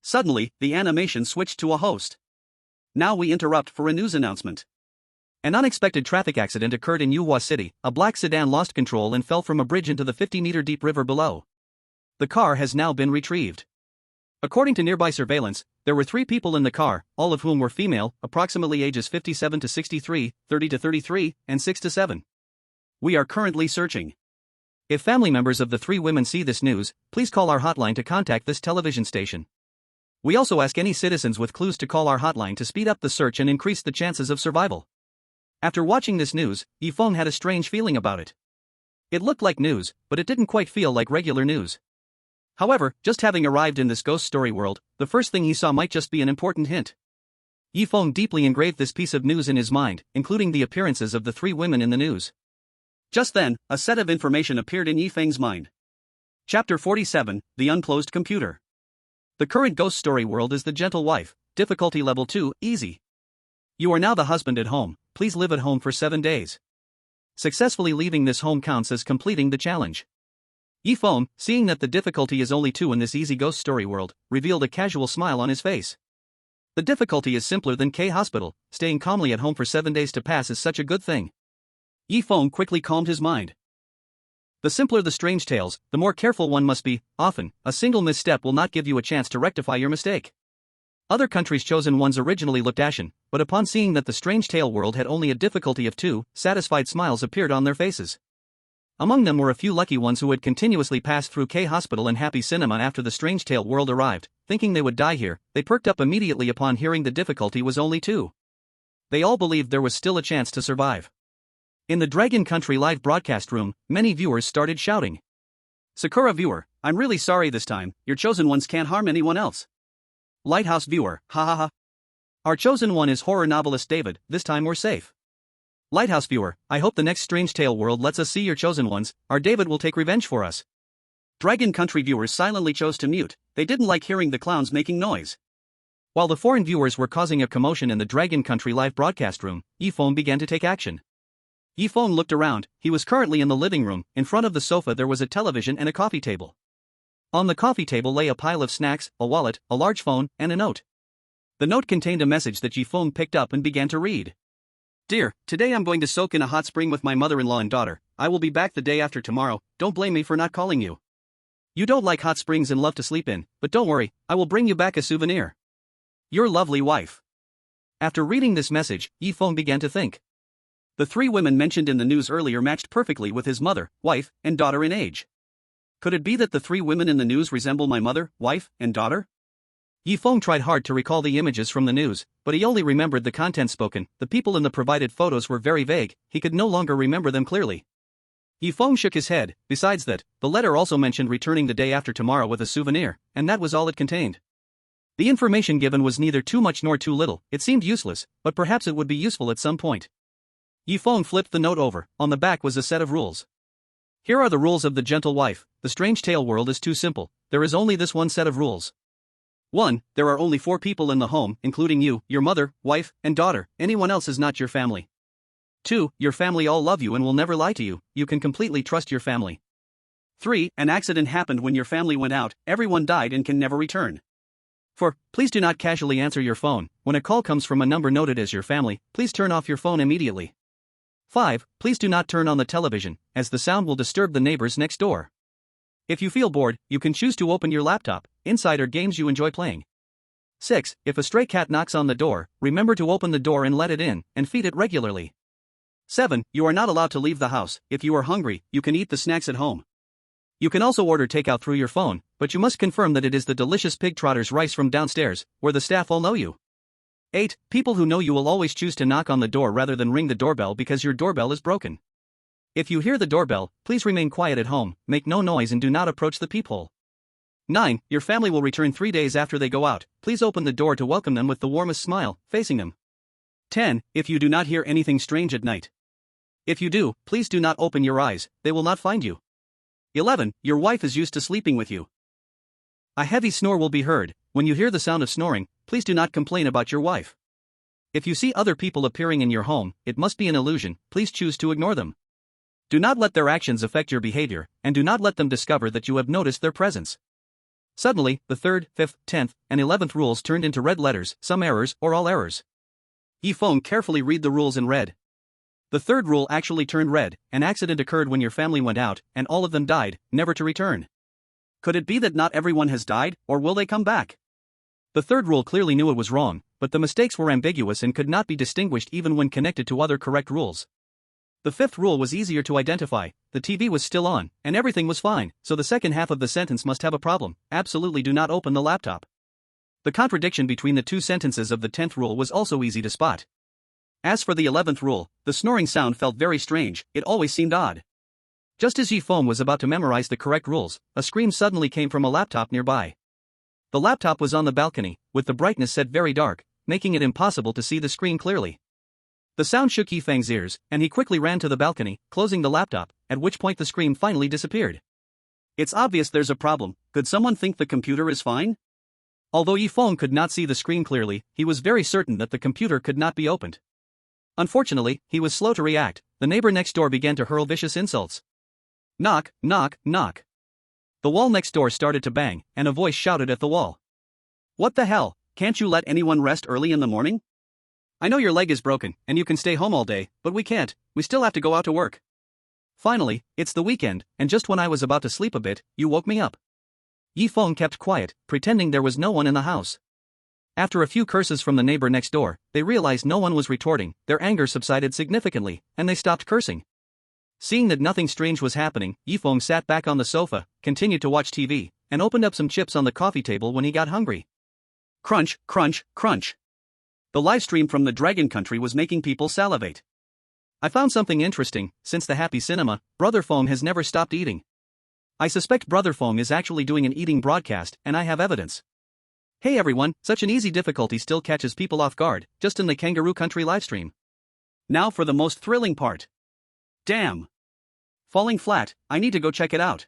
S1: Suddenly, the animation switched to a host. Now we interrupt for a news announcement. An unexpected traffic accident occurred in Yuhua City. A black sedan lost control and fell from a bridge into the 50-meter-deep river below. The car has now been retrieved. According to nearby surveillance, there were 3 people in the car, all of whom were female, approximately ages 57 to 63, 30 to 33, and 6 to 7. We are currently searching. If family members of the 3 women see this news, please call our hotline to contact this television station. We also ask any citizens with clues to call our hotline to speed up the search and increase the chances of survival. After watching this news, Feng had a strange feeling about it. It looked like news, but it didn't quite feel like regular news. However, just having arrived in this ghost story world, the first thing he saw might just be an important hint. Feng deeply engraved this piece of news in his mind, including the appearances of the 3 women in the news. Just then, a set of information appeared in Feng's mind. Chapter 47, The Unclosed Computer. The current ghost story world is the gentle wife, difficulty level 2, easy. You are now the husband at home, please live at home for 7 days. Successfully leaving this home counts as completing the challenge. Feng, seeing that the difficulty is only 2 in this easy ghost story world, revealed a casual smile on his face. The difficulty is simpler than K Hospital, staying calmly at home for 7 days to pass is such a good thing. Feng quickly calmed his mind. The simpler the strange tales, the more careful one must be. Often, a single misstep will not give you a chance to rectify your mistake. Other countries' chosen ones originally looked ashen, but upon seeing that the strange tale world had only a difficulty of 2, satisfied smiles appeared on their faces. Among them were a few lucky ones who had continuously passed through K Hospital and Happy Cinema after the strange tale world arrived. Thinking they would die here, they perked up immediately upon hearing the difficulty was only 2. They all believed there was still a chance to survive. In the Dragon Country live broadcast room, many viewers started shouting. Sakura viewer, I'm really sorry this time, your chosen ones can't harm anyone else. Lighthouse viewer, ha ha ha. Our chosen one is horror novelist David, this time we're safe. Lighthouse viewer, I hope the next strange tale world lets us see your chosen ones, our David will take revenge for us. Dragon Country viewers silently chose to mute, they didn't like hearing the clowns making noise. While the foreign viewers were causing a commotion in the Dragon Country live broadcast room, Feng began to take action. Feng looked around, he was currently in the living room. In front of the sofa there was a television and a coffee table. On the coffee table lay a pile of snacks, a wallet, a large phone, and a note. The note contained a message that Feng picked up and began to read. Dear, today I'm going to soak in a hot spring with my mother-in-law and daughter. I will be back the day after tomorrow, don't blame me for not calling you. You don't like hot springs and love to sleep in, but don't worry, I will bring you back a souvenir. Your lovely wife. After reading this message, Feng began to think. The 3 women mentioned in the news earlier matched perfectly with his mother, wife, and daughter in age. Could it be that the 3 women in the news resemble my mother, wife, and daughter? Feng tried hard to recall the images from the news, but he only remembered the content spoken. The people in the provided photos were very vague, he could no longer remember them clearly. Feng shook his head. Besides that, the letter also mentioned returning the day after tomorrow with a souvenir, and that was all it contained. The information given was neither too much nor too little, it seemed useless, but perhaps it would be useful at some point. Feng flipped the note over, on the back was a set of rules. Here are the rules of the gentle wife. The strange tale world is too simple, there is only this one set of rules. 1. There are only 4 people in the home, including you, your mother, wife, and daughter, anyone else is not your family. 2. Your family all love you and will never lie to you, you can completely trust your family. 3. An accident happened when your family went out, everyone died and can never return. 4. Please do not casually answer your phone, when a call comes from a number noted as your family, please turn off your phone immediately. 5. Please do not turn on the television, as the sound will disturb the neighbors next door. If you feel bored, you can choose to open your laptop, inside are games you enjoy playing. 6. If a stray cat knocks on the door, remember to open the door and let it in, and feed it regularly. 7. You are not allowed to leave the house, if you are hungry, you can eat the snacks at home. You can also order takeout through your phone, but you must confirm that it is the delicious pig trotter's rice from downstairs, where the staff all know you. 8. People who know you will always choose to knock on the door rather than ring the doorbell because your doorbell is broken. If you hear the doorbell, please remain quiet at home, make no noise and do not approach the peephole. 9. Your family will return 3 days after they go out, please open the door to welcome them with the warmest smile, facing them. 10. If you do not hear anything strange at night. If you do, please do not open your eyes, they will not find you. 11. Your wife is used to sleeping with you. A heavy snore will be heard. When you hear the sound of snoring, please do not complain about your wife. If you see other people appearing in your home, it must be an illusion, please choose to ignore them. Do not let their actions affect your behavior, and do not let them discover that you have noticed their presence. Suddenly, the 3rd, 5th, 10th, and 11th rules turned into red letters, some errors, or all errors. Feng carefully read the rules and read. The 3rd rule actually turned red. An accident occurred when your family went out, and all of them died, never to return. Could it be that not everyone has died, or will they come back? The 3rd rule clearly knew it was wrong, but the mistakes were ambiguous and could not be distinguished even when connected to other correct rules. The 5th rule was easier to identify, the TV was still on, and everything was fine, so the second half of the sentence must have a problem, absolutely do not open the laptop. The contradiction between the 2 sentences of the 10th rule was also easy to spot. As for the 11th rule, the snoring sound felt very strange, it always seemed odd. Just as Feng was about to memorize the correct rules, a scream suddenly came from a laptop nearby. The laptop was on the balcony, with the brightness set very dark, making it impossible to see the screen clearly. The sound shook Feng's ears, and he quickly ran to the balcony, closing the laptop, at which point the scream finally disappeared. It's obvious there's a problem, could someone think the computer is fine? Although Feng could not see the screen clearly, he was very certain that the computer could not be opened. Unfortunately, he was slow to react, the neighbor next door began to hurl vicious insults. Knock, knock, knock. The wall next door started to bang, and a voice shouted at the wall. What the hell, can't you let anyone rest early in the morning? I know your leg is broken, and you can stay home all day, but we can't, we still have to go out to work. Finally, it's the weekend, and just when I was about to sleep a bit, you woke me up. Feng kept quiet, pretending there was no one in the house. After a few curses from the neighbor next door, they realized no one was retorting, their anger subsided significantly, and they stopped cursing. Seeing that nothing strange was happening, Feng sat back on the sofa, continued to watch TV, and opened up some chips on the coffee table when he got hungry. Crunch, crunch, crunch. The livestream from the Dragon Country was making people salivate. I found something interesting, since the happy cinema, Brother Feng has never stopped eating. I suspect Brother Feng is actually doing an eating broadcast, and I have evidence. Hey everyone, such an easy difficulty still catches people off guard, just in the Kangaroo Country livestream. Now for the most thrilling part. Damn. Falling flat, I need to go check it out.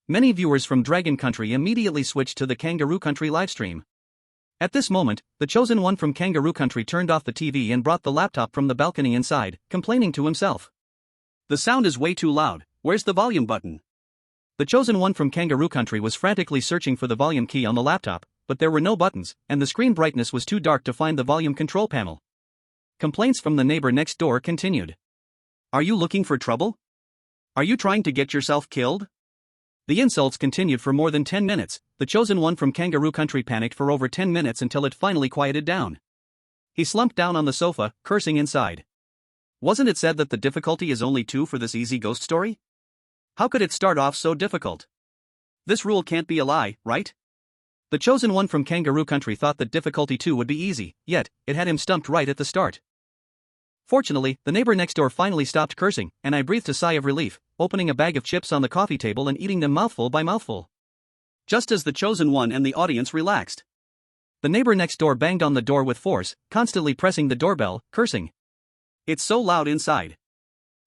S1: Many viewers from Dragon Country immediately switched to the Kangaroo Country livestream. At this moment, the chosen one from Kangaroo Country turned off the TV and brought the laptop from the balcony inside, complaining to himself. The sound is way too loud, where's the volume button? The chosen one from Kangaroo Country was frantically searching for the volume key on the laptop, but there were no buttons, and the screen brightness was too dark to find the volume control panel. Complaints from the neighbor next door continued. Are you looking for trouble? Are you trying to get yourself killed? The insults continued for more than 10 minutes, the chosen one from Kangaroo Country panicked for over 10 minutes until it finally quieted down. He slumped down on the sofa, cursing inside. Wasn't it said that the difficulty is only 2 for this easy ghost story? How could it start off so difficult? This rule can't be a lie, right? The chosen one from Kangaroo Country thought that difficulty 2 would be easy, yet, it had him stumped right at the start. Fortunately, the neighbor next door finally stopped cursing, and I breathed a sigh of relief, opening a bag of chips on the coffee table and eating them mouthful by mouthful. Just as the chosen one and the audience relaxed. The neighbor next door banged on the door with force, constantly pressing the doorbell, cursing. It's so loud inside.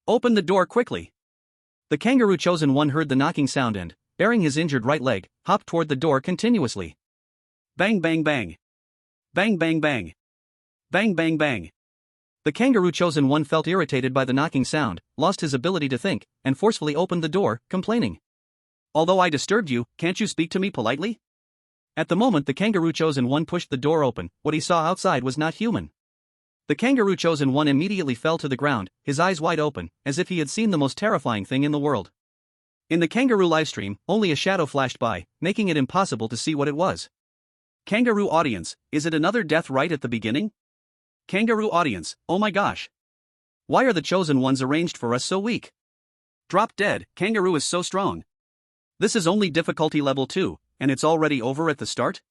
S1: Open the door quickly. The kangaroo chosen one heard the knocking sound and, baring his injured right leg, hopped toward the door continuously. Bang bang bang. Bang bang bang. Bang bang bang. The kangaroo chosen one felt irritated by the knocking sound, lost his ability to think, and forcefully opened the door, complaining. Although I disturbed you, can't you speak to me politely? At the moment the kangaroo chosen one pushed the door open, what he saw outside was not human. The kangaroo chosen one immediately fell to the ground, his eyes wide open, as if he had seen the most terrifying thing in the world. In the kangaroo livestream, only a shadow flashed by, making it impossible to see what it was. Kangaroo audience, is it another death right at the beginning? Kangaroo audience, oh my gosh. Why are the chosen ones arranged for us so weak? Drop dead, kangaroo is so strong. This is only difficulty level 2, and it's already over at the start?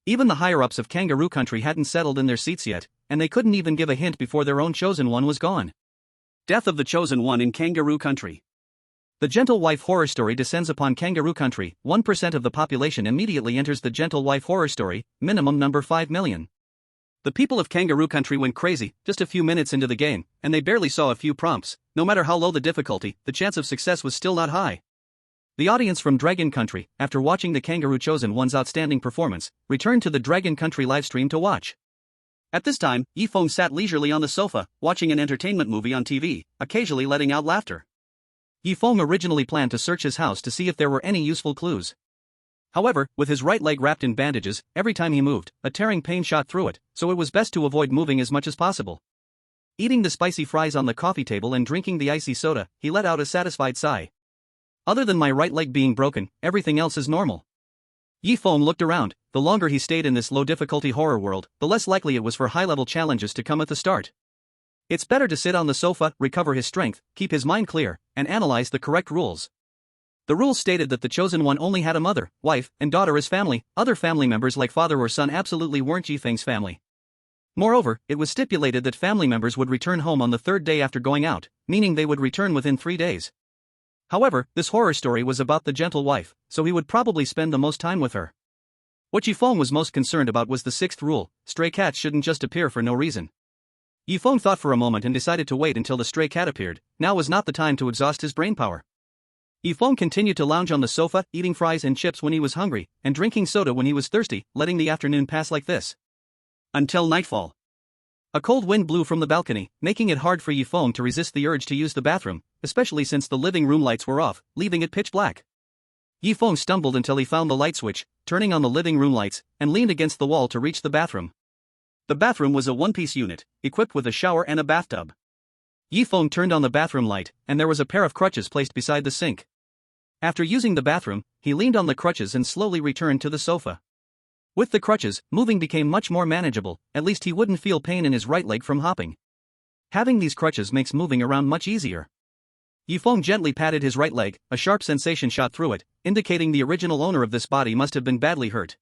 S1: Even the higher-ups of Kangaroo Country hadn't settled in their seats yet, and they couldn't even give a hint before their own chosen one was gone. Death of the chosen one in Kangaroo Country. The Gentle Wife horror story descends upon Kangaroo Country. 1% of the population immediately enters the Gentle Wife horror story, minimum number 5 million. The people of Kangaroo Country went crazy just a few minutes into the game, and they barely saw a few prompts. No matter how low the difficulty, the chance of success was still not high. The audience from Dragon Country, after watching the Kangaroo Chosen One's outstanding performance, returned to the Dragon Country livestream to watch. At this time, Feng sat leisurely on the sofa, watching an entertainment movie on TV, occasionally letting out laughter. Feng originally planned to search his house to see if there were any useful clues. However, with his right leg wrapped in bandages, every time he moved, a tearing pain shot through it, so it was best to avoid moving as much as possible. Eating the spicy fries on the coffee table and drinking the icy soda, he let out a satisfied sigh. Other than my right leg being broken, everything else is normal. Feng looked around. The longer he stayed in this low-difficulty horror world, the less likely it was for high-level challenges to come at the start. It's better to sit on the sofa, recover his strength, keep his mind clear, and analyze the correct rules. The rules stated that the chosen one only had a mother, wife, and daughter as family. Other family members like father or son absolutely weren't Feng's family. Moreover, it was stipulated that family members would return home on the third day after going out, meaning they would return within 3 days. However, this horror story was about the gentle wife, so he would probably spend the most time with her. What Feng was most concerned about was the 6th rule: stray cats shouldn't just appear for no reason. Feng thought for a moment and decided to wait until the stray cat appeared. Now was not the time to exhaust his brainpower. Feng continued to lounge on the sofa, eating fries and chips when he was hungry, and drinking soda when he was thirsty, letting the afternoon pass like this. Until nightfall. A cold wind blew from the balcony, making it hard for Feng to resist the urge to use the bathroom, especially since the living room lights were off, leaving it pitch black. Feng stumbled until he found the light switch, turning on the living room lights, and leaned against the wall to reach the bathroom. The bathroom was a one-piece unit, equipped with a shower and a bathtub. Feng turned on the bathroom light, and there was a pair of crutches placed beside the sink. After using the bathroom, he leaned on the crutches and slowly returned to the sofa. With the crutches, moving became much more manageable. At least he wouldn't feel pain in his right leg from hopping. Having these crutches makes moving around much easier. Feng gently patted his right leg. A sharp sensation shot through it, indicating the original owner of this body must have been badly hurt.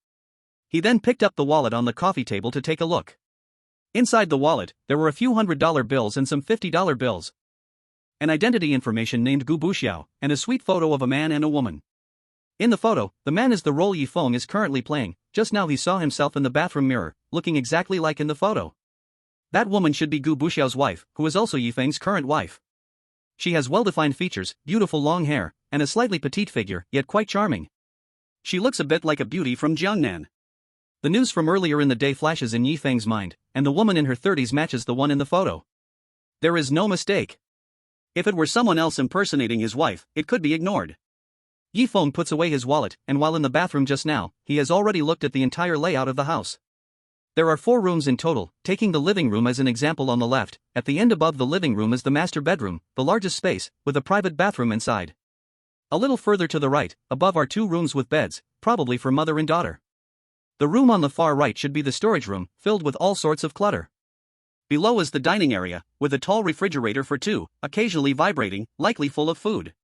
S1: He then picked up the wallet on the coffee table to take a look. Inside the wallet, there were a few $100 bills and some $50 bills. An identity information named Gu Buxiao, and a sweet photo of a man and a woman. In the photo, the man is the role Feng is currently playing. Just now he saw himself in the bathroom mirror, looking exactly like in the photo. That woman should be Gu Buxiao's wife, who is also Feng's current wife. She has well-defined features, beautiful long hair, and a slightly petite figure, yet quite charming. She looks a bit like a beauty from Jiangnan. The news from earlier in the day flashes in Feng's mind, and the woman in her 30s matches the one in the photo. There is no mistake. If it were someone else impersonating his wife, it could be ignored. Feng puts away his wallet, and while in the bathroom just now, he has already looked at the entire layout of the house. There are 4 rooms in total, taking the living room as an example on the left. At the end above the living room is the master bedroom, the largest space, with a private bathroom inside. A little further to the right, above are 2 rooms with beds, probably for mother and daughter. The room on the far right should be the storage room, filled with all sorts of clutter. Below is the dining area, with a tall refrigerator for 2, occasionally vibrating, likely full of food.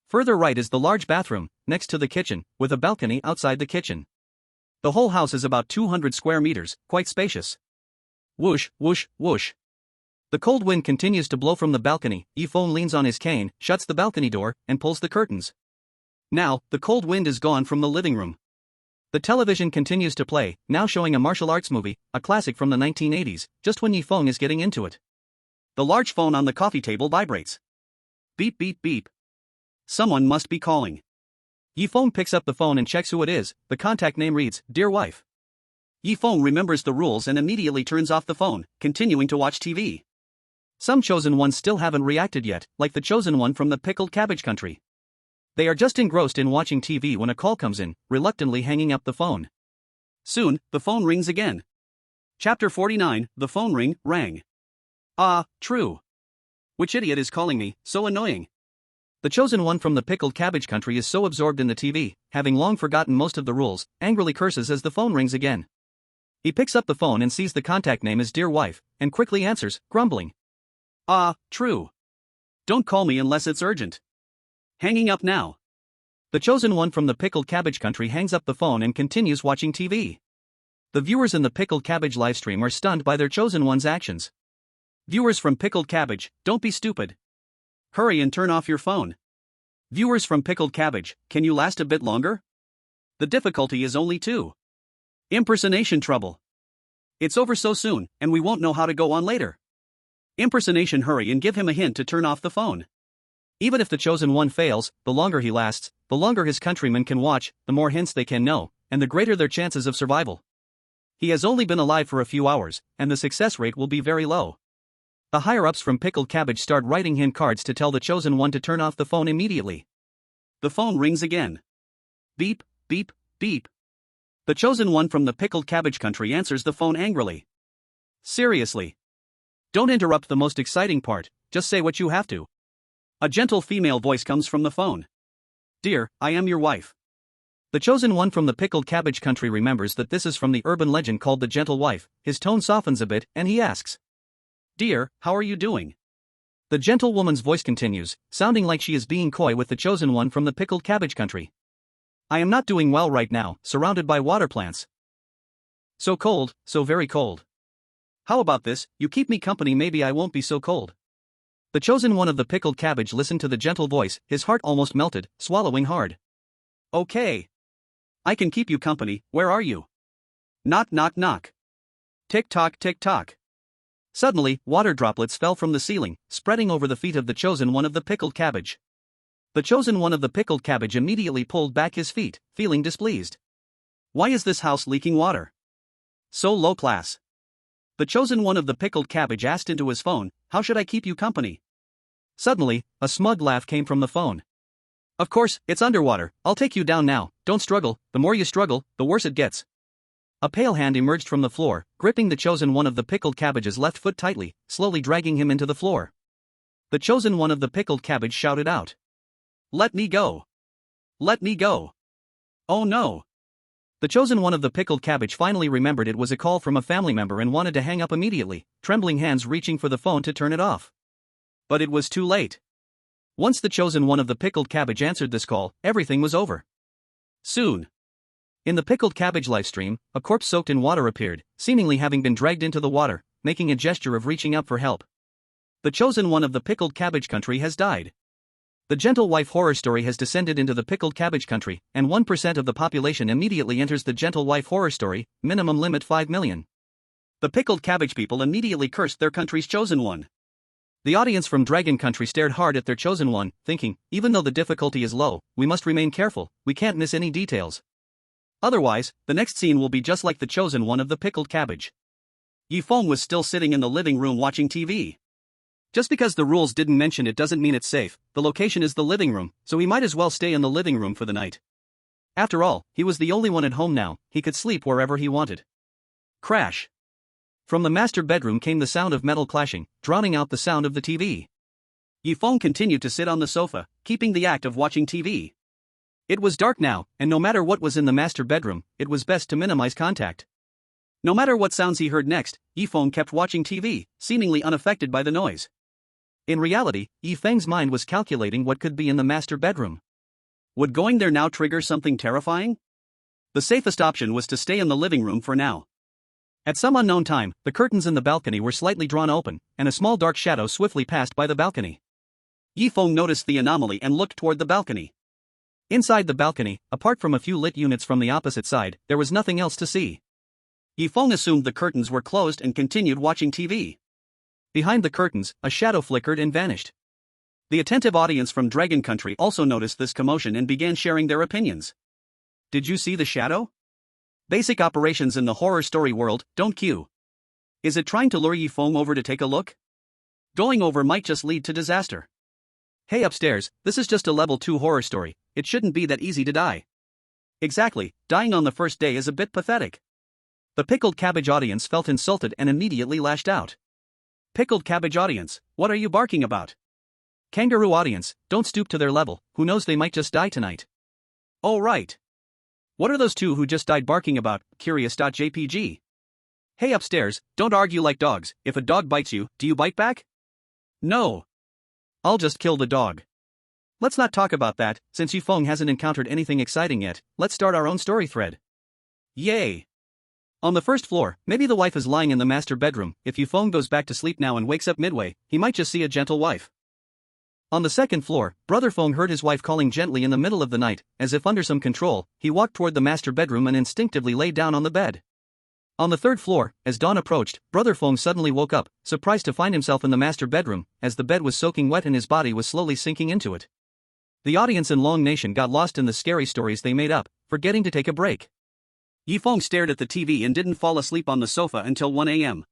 S1: Further right is the large bathroom, next to the kitchen, with a balcony outside the kitchen. The whole house is about 200 square meters, quite spacious. Whoosh, whoosh, whoosh. The cold wind continues to blow from the balcony. Feng leans on his cane, shuts the balcony door, and pulls the curtains. Now, the cold wind is gone from the living room. The television continues to play, now showing a martial arts movie, a classic from the 1980s, just when Feng is getting into it. The large phone on the coffee table vibrates. Beep beep beep. Someone must be calling. Feng picks up the phone and checks who it is. The contact name reads, Dear Wife. Feng remembers the rules and immediately turns off the phone, continuing to watch TV. Some chosen ones still haven't reacted yet, like the chosen one from the pickled cabbage country. They are just engrossed in watching TV when a call comes in, reluctantly hanging up the phone. Soon, the phone rings again. Chapter 49, the phone rang. Ah, true. Which idiot is calling me, so annoying. The chosen one from the pickled cabbage country is so absorbed in the TV, having long forgotten most of the rules, angrily curses as the phone rings again. He picks up the phone and sees the contact name as Dear Wife, and quickly answers, grumbling. Ah, true. Don't call me unless it's urgent. Hanging up now. The chosen one from the pickled cabbage country hangs up the phone and continues watching TV. The viewers in the Pickled Cabbage livestream are stunned by their chosen one's actions. Viewers from Pickled Cabbage, don't be stupid. Hurry and turn off your phone. Viewers from Pickled Cabbage, can you last a bit longer? The difficulty is only 2. Impersonation trouble. It's over so soon, and we won't know how to go on later. Impersonation, hurry and give him a hint to turn off the phone. Even if the chosen one fails, the longer he lasts, the longer his countrymen can watch, the more hints they can know, and the greater their chances of survival. He has only been alive for a few hours, and the success rate will be very low. The higher-ups from Pickled Cabbage start writing hint cards to tell the chosen one to turn off the phone immediately. The phone rings again. Beep, beep, beep. The chosen one from the Pickled Cabbage country answers the phone angrily. Seriously. Don't interrupt the most exciting part, just say what you have to. A gentle female voice comes from the phone. Dear, I am your wife. The chosen one from the Pickled Cabbage country remembers that this is from the urban legend called the Gentle Wife. His tone softens a bit, and he asks, Dear, how are you doing? The gentle woman's voice continues, sounding like she is being coy with the chosen one from the Pickled Cabbage country. I am not doing well right now, surrounded by water plants. So cold, so very cold. How about this, you keep me company, maybe I won't be so cold. The chosen one of the Pickled Cabbage listened to the gentle voice, his heart almost melted, swallowing hard. Okay. I can keep you company, where are you? Knock knock knock. Tick tock tick tock. Suddenly, water droplets fell from the ceiling, spreading over the feet of the chosen one of the Pickled Cabbage. The chosen one of the Pickled Cabbage immediately pulled back his feet, feeling displeased. Why is this house leaking water? So low class. The chosen one of the Pickled Cabbage asked into his phone, How should I keep you company? Suddenly, a smug laugh came from the phone. Of course, it's underwater, I'll take you down now, don't struggle, the more you struggle, the worse it gets. A pale hand emerged from the floor, gripping the chosen one of the Pickled Cabbage's left foot tightly, slowly dragging him into the floor. The chosen one of the Pickled Cabbage shouted out. Let me go. Let me go. Oh no. The chosen one of the Pickled Cabbage finally remembered it was a call from a family member and wanted to hang up immediately, trembling hands reaching for the phone to turn it off. But it was too late. Once the chosen one of the Pickled Cabbage answered this call, everything was over. Soon. In the Pickled Cabbage livestream, a corpse soaked in water appeared, seemingly having been dragged into the water, making a gesture of reaching up for help. The chosen one of the Pickled Cabbage country has died. The Gentle Wife horror story has descended into the Pickled Cabbage country, and 1% of the population immediately enters the Gentle Wife horror story, minimum limit 5 million. The Pickled Cabbage people immediately cursed their country's chosen one. The audience from Dragon Country stared hard at their chosen one, thinking, even though the difficulty is low, we must remain careful, we can't miss any details. Otherwise, the next scene will be just like the chosen one of the Pickled Cabbage. Feng was still sitting in the living room watching TV. Just because the rules didn't mention it doesn't mean it's safe, the location is the living room, so he might as well stay in the living room for the night. After all, he was the only one at home now, he could sleep wherever he wanted. Crash. From the master bedroom came the sound of metal clashing, drowning out the sound of the TV. Feng continued to sit on the sofa, keeping the act of watching TV. It was dark now, and no matter what was in the master bedroom, it was best to minimize contact. No matter what sounds he heard next, Feng kept watching TV, seemingly unaffected by the noise. In reality, Feng's mind was calculating what could be in the master bedroom. Would going there now trigger something terrifying? The safest option was to stay in the living room for now. At some unknown time, the curtains in the balcony were slightly drawn open, and a small dark shadow swiftly passed by the balcony. Feng noticed the anomaly and looked toward the balcony. Inside the balcony, apart from a few lit units from the opposite side, there was nothing else to see. Feng assumed the curtains were closed and continued watching TV. Behind the curtains, a shadow flickered and vanished. The attentive audience from Dragon Country also noticed this commotion and began sharing their opinions. Did you see the shadow? Basic operations in the horror story world don't queue. Is it trying to lure Feng over to take a look? Going over might just lead to disaster. Hey upstairs, this is just a level 2 horror story, it shouldn't be that easy to die. Exactly, dying on the first day is a bit pathetic. The Pickled Cabbage audience felt insulted and immediately lashed out. Pickled Cabbage audience, what are you barking about? Kangaroo audience, don't stoop to their level, who knows, they might just die tonight. Oh right. What are those two who just died barking about? Curious.jpg. Hey upstairs, don't argue like dogs, if a dog bites you, do you bite back? No. I'll just kill the dog. Let's not talk about that, since Feng hasn't encountered anything exciting yet, let's start our own story thread. Yay! On the first floor, maybe the wife is lying in the master bedroom. If Feng goes back to sleep now and wakes up midway, he might just see a gentle wife. On the second floor, Brother Feng heard his wife calling gently in the middle of the night. As if under some control, he walked toward the master bedroom and instinctively lay down on the bed. On the third floor, as dawn approached, Brother Feng suddenly woke up, surprised to find himself in the master bedroom, as the bed was soaking wet and his body was slowly sinking into it. The audience in Long Nation got lost in the scary stories they made up, forgetting to take a break. Feng stared at the TV and didn't fall asleep on the sofa until 1 a.m.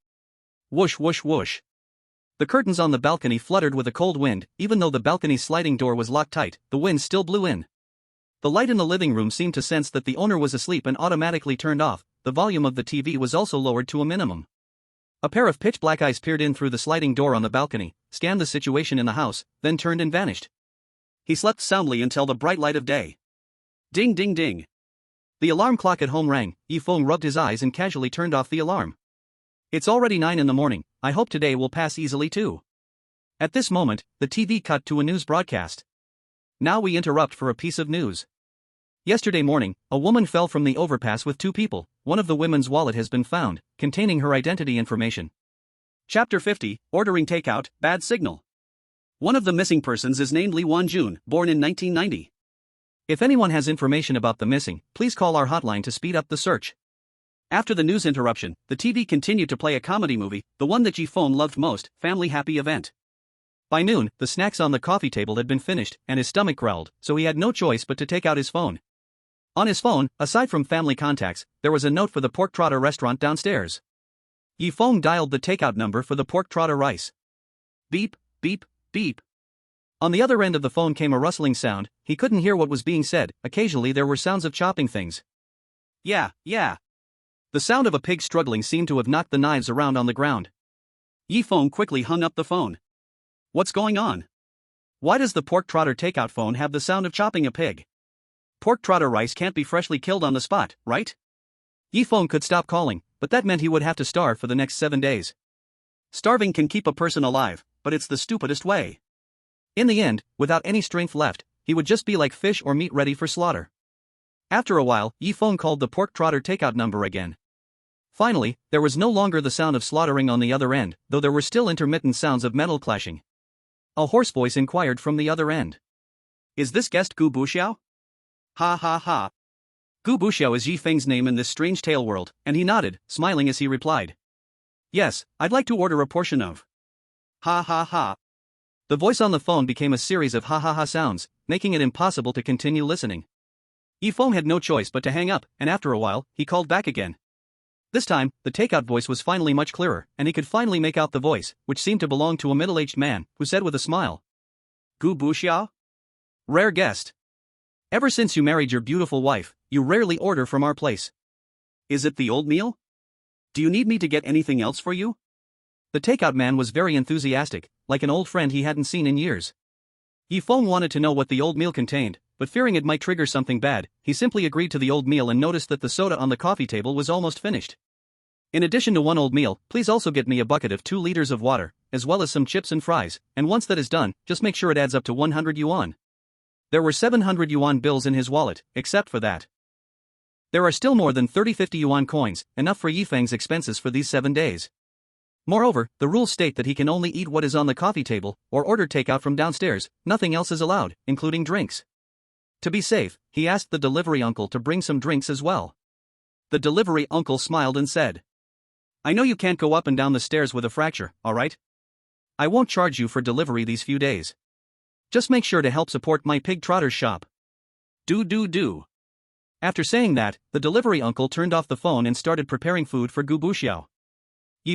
S1: Whoosh whoosh whoosh. The curtains on the balcony fluttered with a cold wind. Even though the balcony's sliding door was locked tight, the wind still blew in. The light in the living room seemed to sense that the owner was asleep and automatically turned off. The volume of the TV was also lowered to a minimum. A pair of pitch-black eyes peered in through the sliding door on the balcony, scanned the situation in the house, then turned and vanished. He slept soundly until the bright light of day. Ding ding ding. The alarm clock at home rang. Feng rubbed his eyes and casually turned off the alarm. It's already 9 in the morning, I hope today will pass easily too. At this moment, the TV cut to a news broadcast. Now we interrupt for a piece of news. Yesterday morning, a woman fell from the overpass with 2 people. One of the women's wallet has been found, containing her identity information. Chapter 50, Ordering Takeout, Bad Signal. One of the missing persons is named Li Wanjun, born in 1990. If anyone has information about the missing, please call our hotline to speed up the search. After the news interruption, the TV continued to play a comedy movie, the one that Feng loved most, Family Happy Event. By noon, the snacks on the coffee table had been finished, and his stomach growled, so he had no choice but to take out his phone. On his phone, aside from family contacts, there was a note for the pork trotter restaurant downstairs. Feng dialed the takeout number for the pork trotter rice. Beep, beep, beep. On the other end of the phone came a rustling sound. He couldn't hear what was being said. Occasionally there were sounds of chopping things. Yeah. The sound of a pig struggling seemed to have knocked the knives around on the ground. Feng quickly hung up the phone. What's going on? Why does the pork trotter takeout phone have the sound of chopping a pig? Pork trotter rice can't be freshly killed on the spot, right? Feng could stop calling, but that meant he would have to starve for the next 7 days. Starving can keep a person alive, but it's the stupidest way. In the end, without any strength left, he would just be like fish or meat ready for slaughter. After a while, Feng called the pork trotter takeout number again. Finally, there was no longer the sound of slaughtering on the other end, though there were still intermittent sounds of metal clashing. A hoarse voice inquired from the other end. Is this guest Gu Buxiao? Ha ha ha. Gu Buxiao is Feng's name in this strange tale world, and he nodded, smiling as he replied. Yes, I'd like to order a portion of. Ha ha ha. The voice on the phone became a series of ha ha ha sounds, making it impossible to continue listening. Feng had no choice but to hang up, and after a while, he called back again. This time, the takeout voice was finally much clearer, and he could finally make out the voice, which seemed to belong to a middle-aged man, who said with a smile. Gu Buxiao? Rare guest. Ever since you married your beautiful wife, you rarely order from our place. Is it the old meal? Do you need me to get anything else for you? The takeout man was very enthusiastic, like an old friend he hadn't seen in years. Feng wanted to know what the old meal contained, but fearing it might trigger something bad, he simply agreed to the old meal and noticed that the soda on the coffee table was almost finished. In addition to one old meal, please also get me a bucket of 2 liters of water, as well as some chips and fries, and once that is done, just make sure it adds up to 100 yuan. There were 700 yuan bills in his wallet, except for that. There are still more than 50 yuan coins, enough for Feng's expenses for these 7 days. Moreover, the rules state that he can only eat what is on the coffee table, or order takeout from downstairs. Nothing else is allowed, including drinks. To be safe, he asked the delivery uncle to bring some drinks as well. The delivery uncle smiled and said, I know you can't go up and down the stairs with a fracture, alright? I won't charge you for delivery these few days. Just make sure to help support my pig trotter's shop. Do. After saying that, the delivery uncle turned off the phone and started preparing food for Gu Buxiao.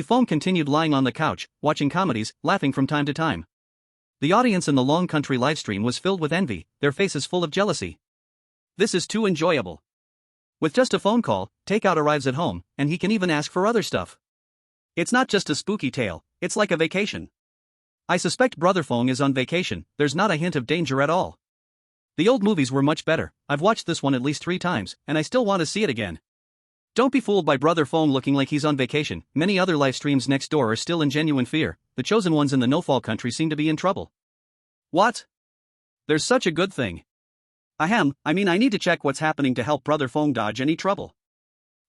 S1: Feng continued lying on the couch, watching comedies, laughing from time to time. The audience in the Long Country livestream was filled with envy, their faces full of jealousy. This is too enjoyable. With just a phone call, takeout arrives at home, and he can even ask for other stuff. It's not just a spooky tale, it's like a vacation. I suspect Brother Feng is on vacation. There's not a hint of danger at all. The old movies were much better. I've watched this one at least 3 times, and I still want to see it again. Don't be fooled by Brother Feng looking like he's on vacation. Many other live streams next door are still in genuine fear. The chosen ones in the Noall country seem to be in trouble. What? There's such a good thing. I need to check what's happening to help Brother Feng dodge any trouble.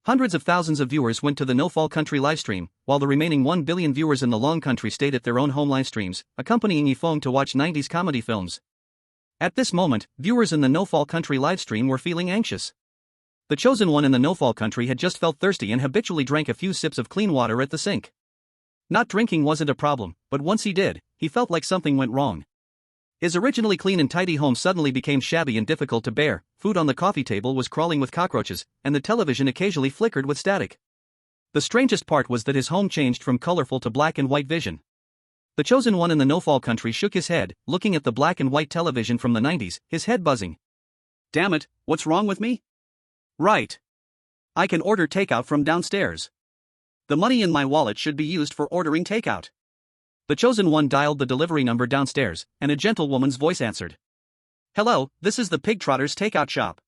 S1: Hundreds of thousands of viewers went to the No-Fall Country livestream, while the remaining 1 billion viewers in the Long Country stayed at their own home livestreams, accompanying Feng to watch 90s comedy films. At this moment, viewers in the No-Fall Country livestream were feeling anxious. The chosen one in the No-Fall Country had just felt thirsty and habitually drank a few sips of clean water at the sink. Not drinking wasn't a problem, but once he did, he felt like something went wrong. His originally clean and tidy home suddenly became shabby and difficult to bear, food on the coffee table was crawling with cockroaches, and the television occasionally flickered with static. The strangest part was that his home changed from colorful to black and white vision. The chosen one in the No-Fall Country shook his head, looking at the black and white television from the 90s, his head buzzing. Damn it, what's wrong with me? Right. I can order takeout from downstairs. The money in my wallet should be used for ordering takeout. The chosen one dialed the delivery number downstairs, and a gentlewoman's voice answered. Hello, this is the Pig Trotter's takeout shop.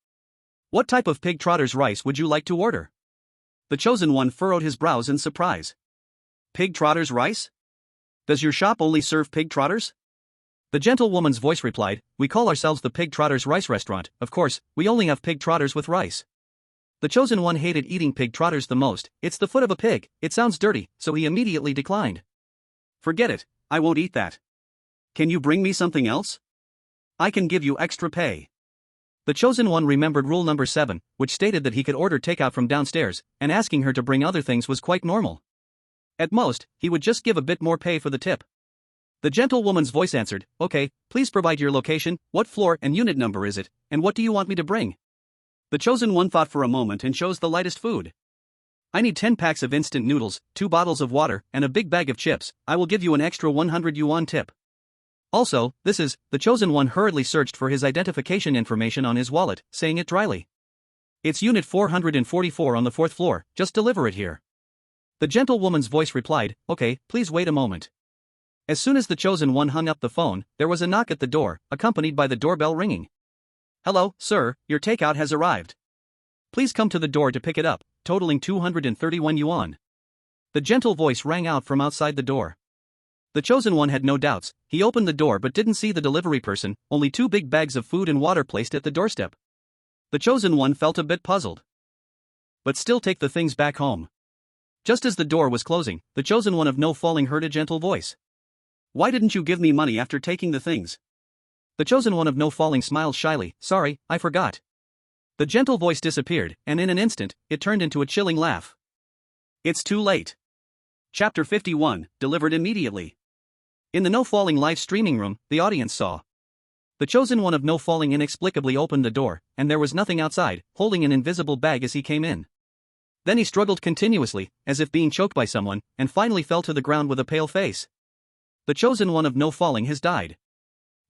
S1: What type of Pig Trotter's rice would you like to order? The chosen one furrowed his brows in surprise. Pig Trotter's rice? Does your shop only serve pig trotters? The gentlewoman's voice replied, we call ourselves the Pig Trotter's Rice Restaurant, of course, we only have pig trotters with rice. The chosen one hated eating pig trotters the most, it's the foot of a pig, it sounds dirty, so he immediately declined. Forget it, I won't eat that. Can you bring me something else? I can give you extra pay. The chosen one remembered rule number 7, which stated that he could order takeout from downstairs, and asking her to bring other things was quite normal. At most, he would just give a bit more pay for the tip. The gentlewoman's voice answered, okay, please provide your location, what floor and unit number is it, and what do you want me to bring? The chosen one thought for a moment and chose the lightest food. I need 10 packs of instant noodles, 2 bottles of water, and a big bag of chips, I will give you an extra 100 yuan tip. Also, the chosen one hurriedly searched for his identification information on his wallet, saying it dryly. It's unit 444 on the 4th floor, just deliver it here. The gentlewoman's voice replied, okay, please wait a moment. As soon as the chosen one hung up the phone, there was a knock at the door, accompanied by the doorbell ringing. Hello, sir, your takeout has arrived. Please come to the door to pick it up, totaling 231 yuan. The gentle voice rang out from outside the door. The chosen one had no doubts, he opened the door but didn't see the delivery person, only 2 big bags of food and water placed at the doorstep. The chosen one felt a bit puzzled. But still take the things back home. Just as the door was closing, the chosen one of No Falling heard a gentle voice. Why didn't you give me money after taking the things? The chosen one of No Falling smiled shyly, sorry, I forgot. The gentle voice disappeared, and in an instant, it turned into a chilling laugh. It's too late. Chapter 51, delivered immediately. In the No Falling live streaming room, the audience saw. The chosen one of No Falling inexplicably opened the door, and there was nothing outside, holding an invisible bag as he came in. Then he struggled continuously, as if being choked by someone, and finally fell to the ground with a pale face. The chosen one of No Falling has died.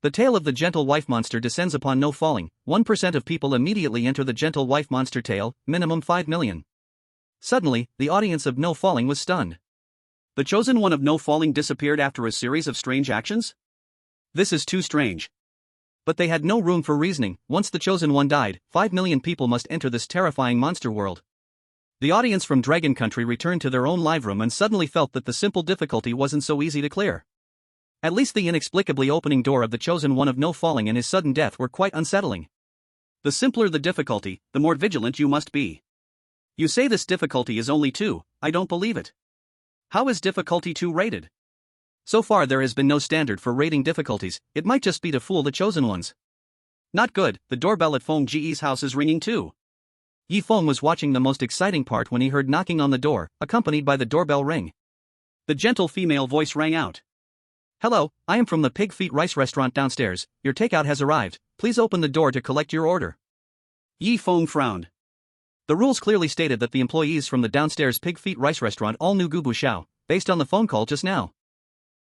S1: The tale of the gentle wife monster descends upon No Falling, 1% of people immediately enter the gentle wife monster tale, minimum 5 million. Suddenly, the audience of No Falling was stunned. The chosen one of No Falling disappeared after a series of strange actions? This is too strange. But they had no room for reasoning, once the chosen one died, 5 million people must enter this terrifying monster world. The audience from Dragon Country returned to their own live room and suddenly felt that the simple difficulty wasn't so easy to clear. At least the inexplicably opening door of the chosen one of No Falling and his sudden death were quite unsettling. The simpler the difficulty, the more vigilant you must be. You say this difficulty is only 2, I don't believe it. How is difficulty 2 rated? So far there has been no standard for rating difficulties, it might just be to fool the chosen ones. Not good, the doorbell at Feng Ge's house is ringing too. Feng was watching the most exciting part when he heard knocking on the door, accompanied by the doorbell ring. The gentle female voice rang out. Hello, I am from the Pig Feet Rice Restaurant downstairs, your takeout has arrived, please open the door to collect your order. Feng frowned. The rules clearly stated that the employees from the downstairs Pig Feet Rice Restaurant all knew Gubu Xiao, based on the phone call just now.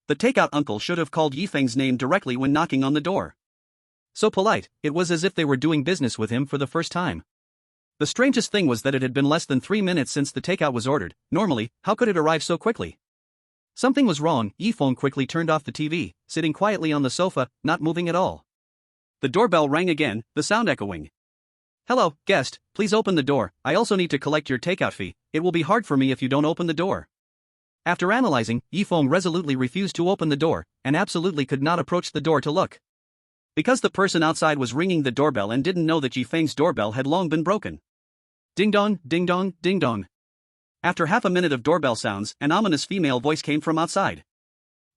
S1: The takeout uncle should have called Feng's name directly when knocking on the door. So polite, it was as if they were doing business with him for the first time. The strangest thing was that it had been less than 3 minutes since the takeout was ordered, normally, how could it arrive so quickly? Something was wrong, Feng quickly turned off the TV, sitting quietly on the sofa, not moving at all. The doorbell rang again, the sound echoing. Hello, guest, please open the door, I also need to collect your takeout fee, it will be hard for me if you don't open the door. After analyzing, Feng resolutely refused to open the door, and absolutely could not approach the door to look. Because the person outside was ringing the doorbell and didn't know that Feng's doorbell had long been broken. Ding dong, ding dong, ding dong. After half a minute of doorbell sounds, an ominous female voice came from outside.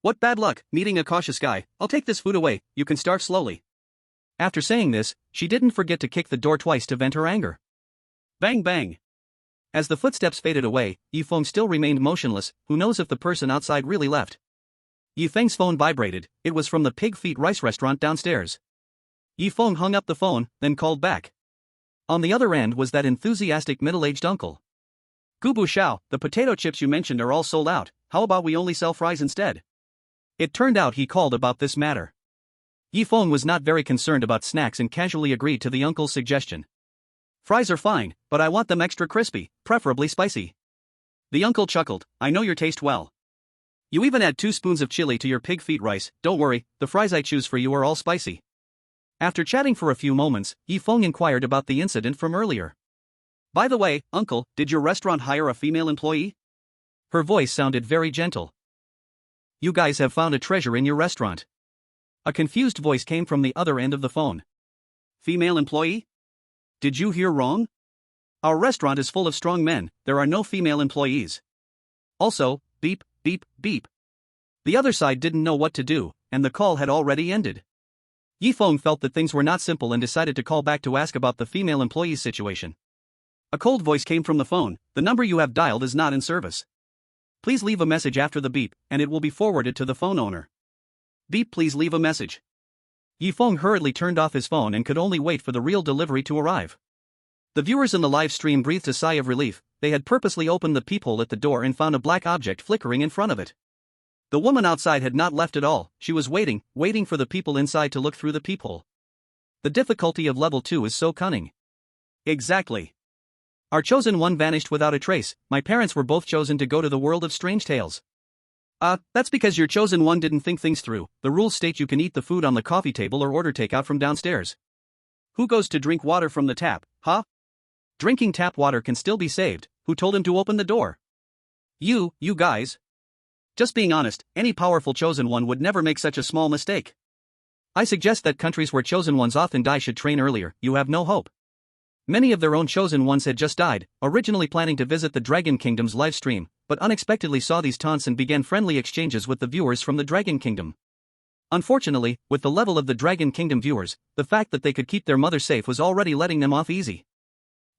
S1: What bad luck, meeting a cautious guy. I'll take this food away, you can starve slowly. After saying this, she didn't forget to kick the door twice to vent her anger. Bang bang. As the footsteps faded away, Feng still remained motionless, who knows if the person outside really left. Feng's phone vibrated, it was from the Pig Feet Rice restaurant downstairs. Feng hung up the phone, then called back. On the other end was that enthusiastic middle-aged uncle. Gubu Xiao, the potato chips you mentioned are all sold out, how about we only sell fries instead? It turned out he called about this matter. Feng was not very concerned about snacks and casually agreed to the uncle's suggestion. Fries are fine, but I want them extra crispy, preferably spicy. The uncle chuckled, I know your taste well. You even add 2 spoons of chili to your pig feet rice, don't worry, the fries I choose for you are all spicy. After chatting for a few moments, Feng inquired about the incident from earlier. By the way, uncle, did your restaurant hire a female employee? Her voice sounded very gentle. You guys have found a treasure in your restaurant. A confused voice came from the other end of the phone. Female employee? Did you hear wrong? Our restaurant is full of strong men, there are no female employees. Also, beep, beep, beep. The other side didn't know what to do, and the call had already ended. Feng felt that things were not simple and decided to call back to ask about the female employee's situation. A cold voice came from the phone, the number you have dialed is not in service. Please leave a message after the beep, and it will be forwarded to the phone owner. Beep, please leave a message. Feng hurriedly turned off his phone and could only wait for the real delivery to arrive. The viewers in the live stream breathed a sigh of relief, they had purposely opened the peephole at the door and found a black object flickering in front of it. The woman outside had not left at all, she was waiting for the people inside to look through the peephole. The difficulty of level 2 is so cunning. Exactly. Our chosen one vanished without a trace, my parents were both chosen to go to the world of strange tales. That's because your chosen one didn't think things through, the rules state you can eat the food on the coffee table or order takeout from downstairs. Who goes to drink water from the tap, huh? Drinking tap water can still be saved, who told him to open the door? You guys. Just being honest, any powerful chosen one would never make such a small mistake. I suggest that countries where chosen ones often die should train earlier, you have no hope. Many of their own chosen ones had just died, originally planning to visit the Dragon Kingdom's live stream, but unexpectedly saw these taunts and began friendly exchanges with the viewers from the Dragon Kingdom. Unfortunately, with the level of the Dragon Kingdom viewers, the fact that they could keep their mother safe was already letting them off easy.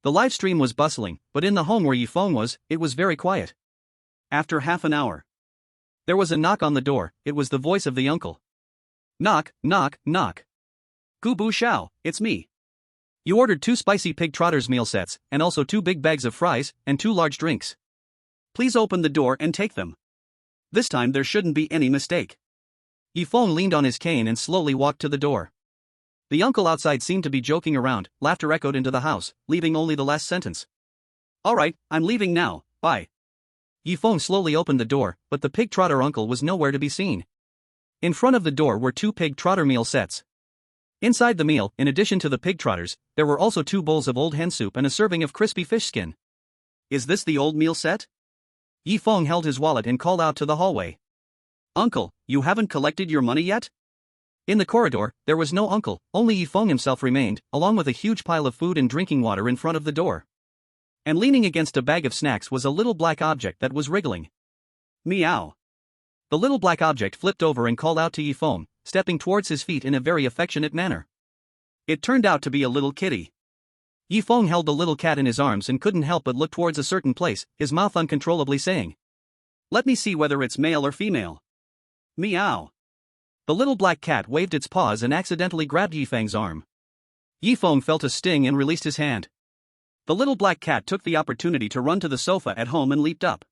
S1: The live stream was bustling, but in the home where Feng was, it was very quiet. After half an hour, there was a knock on the door, it was the voice of the uncle. Knock, knock, knock. Gubu Xiao, it's me. You ordered 2 spicy pig trotters meal sets, and also 2 big bags of fries, and 2 large drinks. Please open the door and take them. This time there shouldn't be any mistake. Feng leaned on his cane and slowly walked to the door. The uncle outside seemed to be joking around, laughter echoed into the house, leaving only the last sentence. Alright, I'm leaving now, bye. Feng slowly opened the door, but the pig trotter uncle was nowhere to be seen. In front of the door were 2 pig trotter meal sets. Inside the meal, in addition to the pig trotters, there were also 2 bowls of old hen soup and a serving of crispy fish skin. Is this the old meal set? Feng held his wallet and called out to the hallway. Uncle, you haven't collected your money yet? In the corridor, there was no uncle, only Feng himself remained, along with a huge pile of food and drinking water in front of the door. And leaning against a bag of snacks was a little black object that was wriggling. Meow. The little black object flipped over and called out to Feng, stepping towards his feet in a very affectionate manner. It turned out to be a little kitty. Feng held the little cat in his arms and couldn't help but look towards a certain place, his mouth uncontrollably saying, "Let me see whether it's male or female." Meow. The little black cat waved its paws and accidentally grabbed Feng's arm. Feng felt a sting and released his hand. The little black cat took the opportunity to run to the sofa at home and leaped up.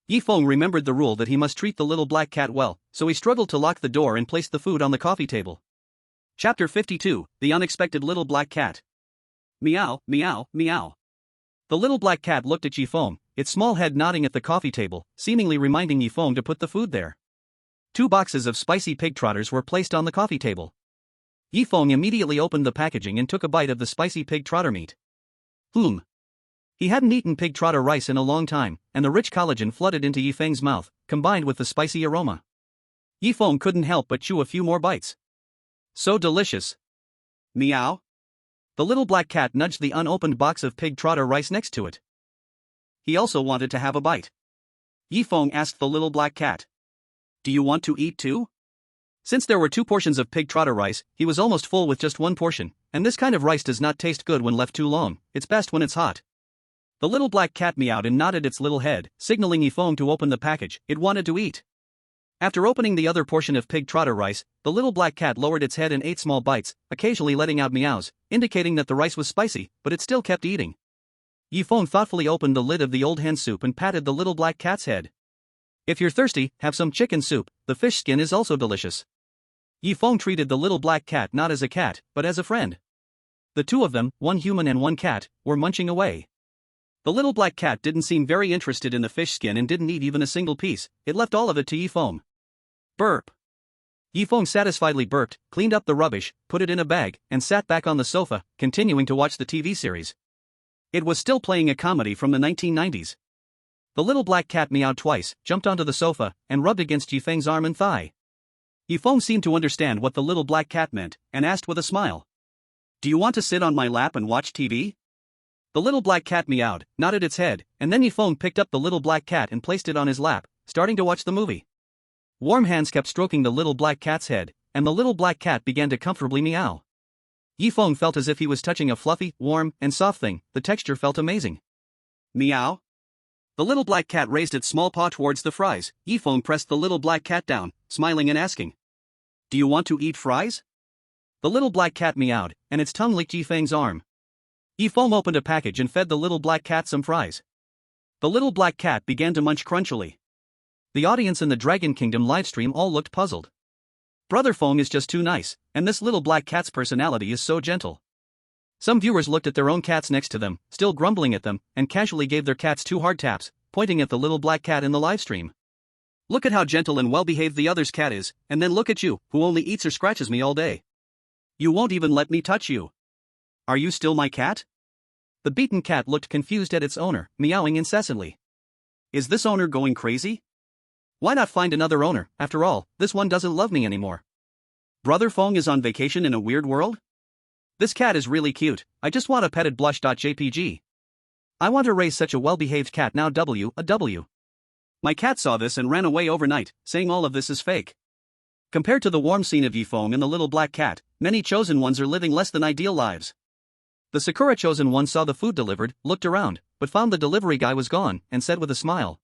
S1: Feng remembered the rule that he must treat the little black cat well, so he struggled to lock the door and placed the food on the coffee table. Chapter 52, The Unexpected Little Black Cat. Meow, meow, meow. The little black cat looked at Feng, its small head nodding at the coffee table, seemingly reminding Feng to put the food there. 2 boxes of spicy pig trotters were placed on the coffee table. Feng immediately opened the packaging and took a bite of the spicy pig trotter meat. He hadn't eaten pig trotter rice in a long time, and the rich collagen flooded into Feng's mouth, combined with the spicy aroma. Feng couldn't help but chew a few more bites. So delicious. Meow. The little black cat nudged the unopened box of pig trotter rice next to it. He also wanted to have a bite. Feng asked the little black cat. Do you want to eat too? Since there were 2 portions of pig trotter rice, he was almost full with just 1 portion, and this kind of rice does not taste good when left too long, it's best when it's hot. The little black cat meowed and nodded its little head, signaling Feng to open the package it wanted to eat. After opening the other portion of pig trotter rice, the little black cat lowered its head and ate small bites, occasionally letting out meows, indicating that the rice was spicy, but it still kept eating. Feng thoughtfully opened the lid of the old hen soup and patted the little black cat's head. If you're thirsty, have some chicken soup, the fish skin is also delicious. Feng treated the little black cat not as a cat, but as a friend. The 2 of them, 1 human and 1 cat, were munching away. The little black cat didn't seem very interested in the fish skin and didn't eat even a single piece, it left all of it to Feng. Burp. Feng satisfiedly burped, cleaned up the rubbish, put it in a bag, and sat back on the sofa, continuing to watch the TV series. It was still playing a comedy from the 1990s. The little black cat meowed twice, jumped onto the sofa, and rubbed against Feng's arm and thigh. Feng seemed to understand what the little black cat meant, and asked with a smile. Do you want to sit on my lap and watch TV? The little black cat meowed, nodded its head, and then Feng picked up the little black cat and placed it on his lap, starting to watch the movie. Warm hands kept stroking the little black cat's head, and the little black cat began to comfortably meow. Feng felt as if he was touching a fluffy, warm, and soft thing, the texture felt amazing. Meow. The little black cat raised its small paw towards the fries. Feng pressed the little black cat down, smiling and asking. Do you want to eat fries? The little black cat meowed, and its tongue licked Feng's arm. Feng opened a package and fed the little black cat some fries. The little black cat began to munch crunchily. The audience in the Dragon Kingdom livestream all looked puzzled. Brother Feng is just too nice, and this little black cat's personality is so gentle. Some viewers looked at their own cats next to them, still grumbling at them, and casually gave their cats 2 hard taps, pointing at the little black cat in the livestream. Look at how gentle and well-behaved the other's cat is, and then look at you, who only eats or scratches me all day. You won't even let me touch you. Are you still my cat? The beaten cat looked confused at its owner, meowing incessantly. Is this owner going crazy? Why not find another owner? After all, this one doesn't love me anymore. Brother Feng is on vacation in a weird world? This cat is really cute, I just want a petted blush.jpg. I want to raise such a well-behaved cat now W. My cat saw this and ran away overnight, saying all of this is fake. Compared to the warm scene of Feng and the little black cat, many chosen ones are living less than ideal lives. The Sakura chosen one saw the food delivered, looked around, but found the delivery guy was gone, and said with a smile.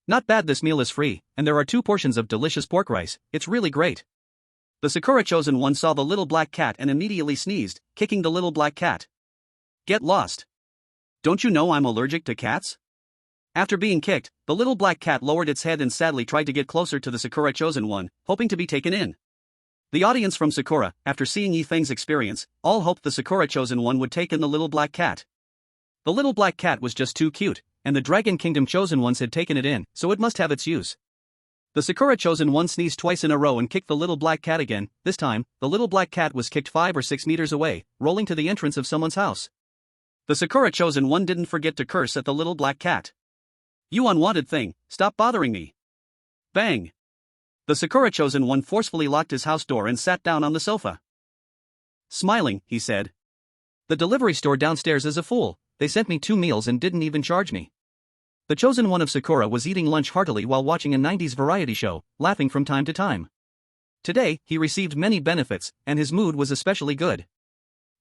S1: Not bad, this meal is free, and there are 2 portions of delicious pork rice, it's really great. The Sakura chosen one saw the little black cat and immediately sneezed, kicking the little black cat. Get lost. Don't you know I'm allergic to cats? After being kicked, the little black cat lowered its head and sadly tried to get closer to the Sakura chosen one, hoping to be taken in. The audience from Sakura, after seeing Feng's experience, all hoped the Sakura chosen one would take in the little black cat. The little black cat was just too cute, and the Dragon Kingdom chosen ones had taken it in, so it must have its use. The Sakura chosen one sneezed twice in a row and kicked the little black cat again. This time, the little black cat was kicked 5 or 6 meters away, rolling to the entrance of someone's house. The Sakura chosen one didn't forget to curse at the little black cat. You unwanted thing, stop bothering me. Bang! The Sakura chosen one forcefully locked his house door and sat down on the sofa. Smiling, he said. The delivery store downstairs is a fool, they sent me 2 meals and didn't even charge me. The chosen one of Sakura was eating lunch heartily while watching a 90s variety show, laughing from time to time. Today, he received many benefits, and his mood was especially good.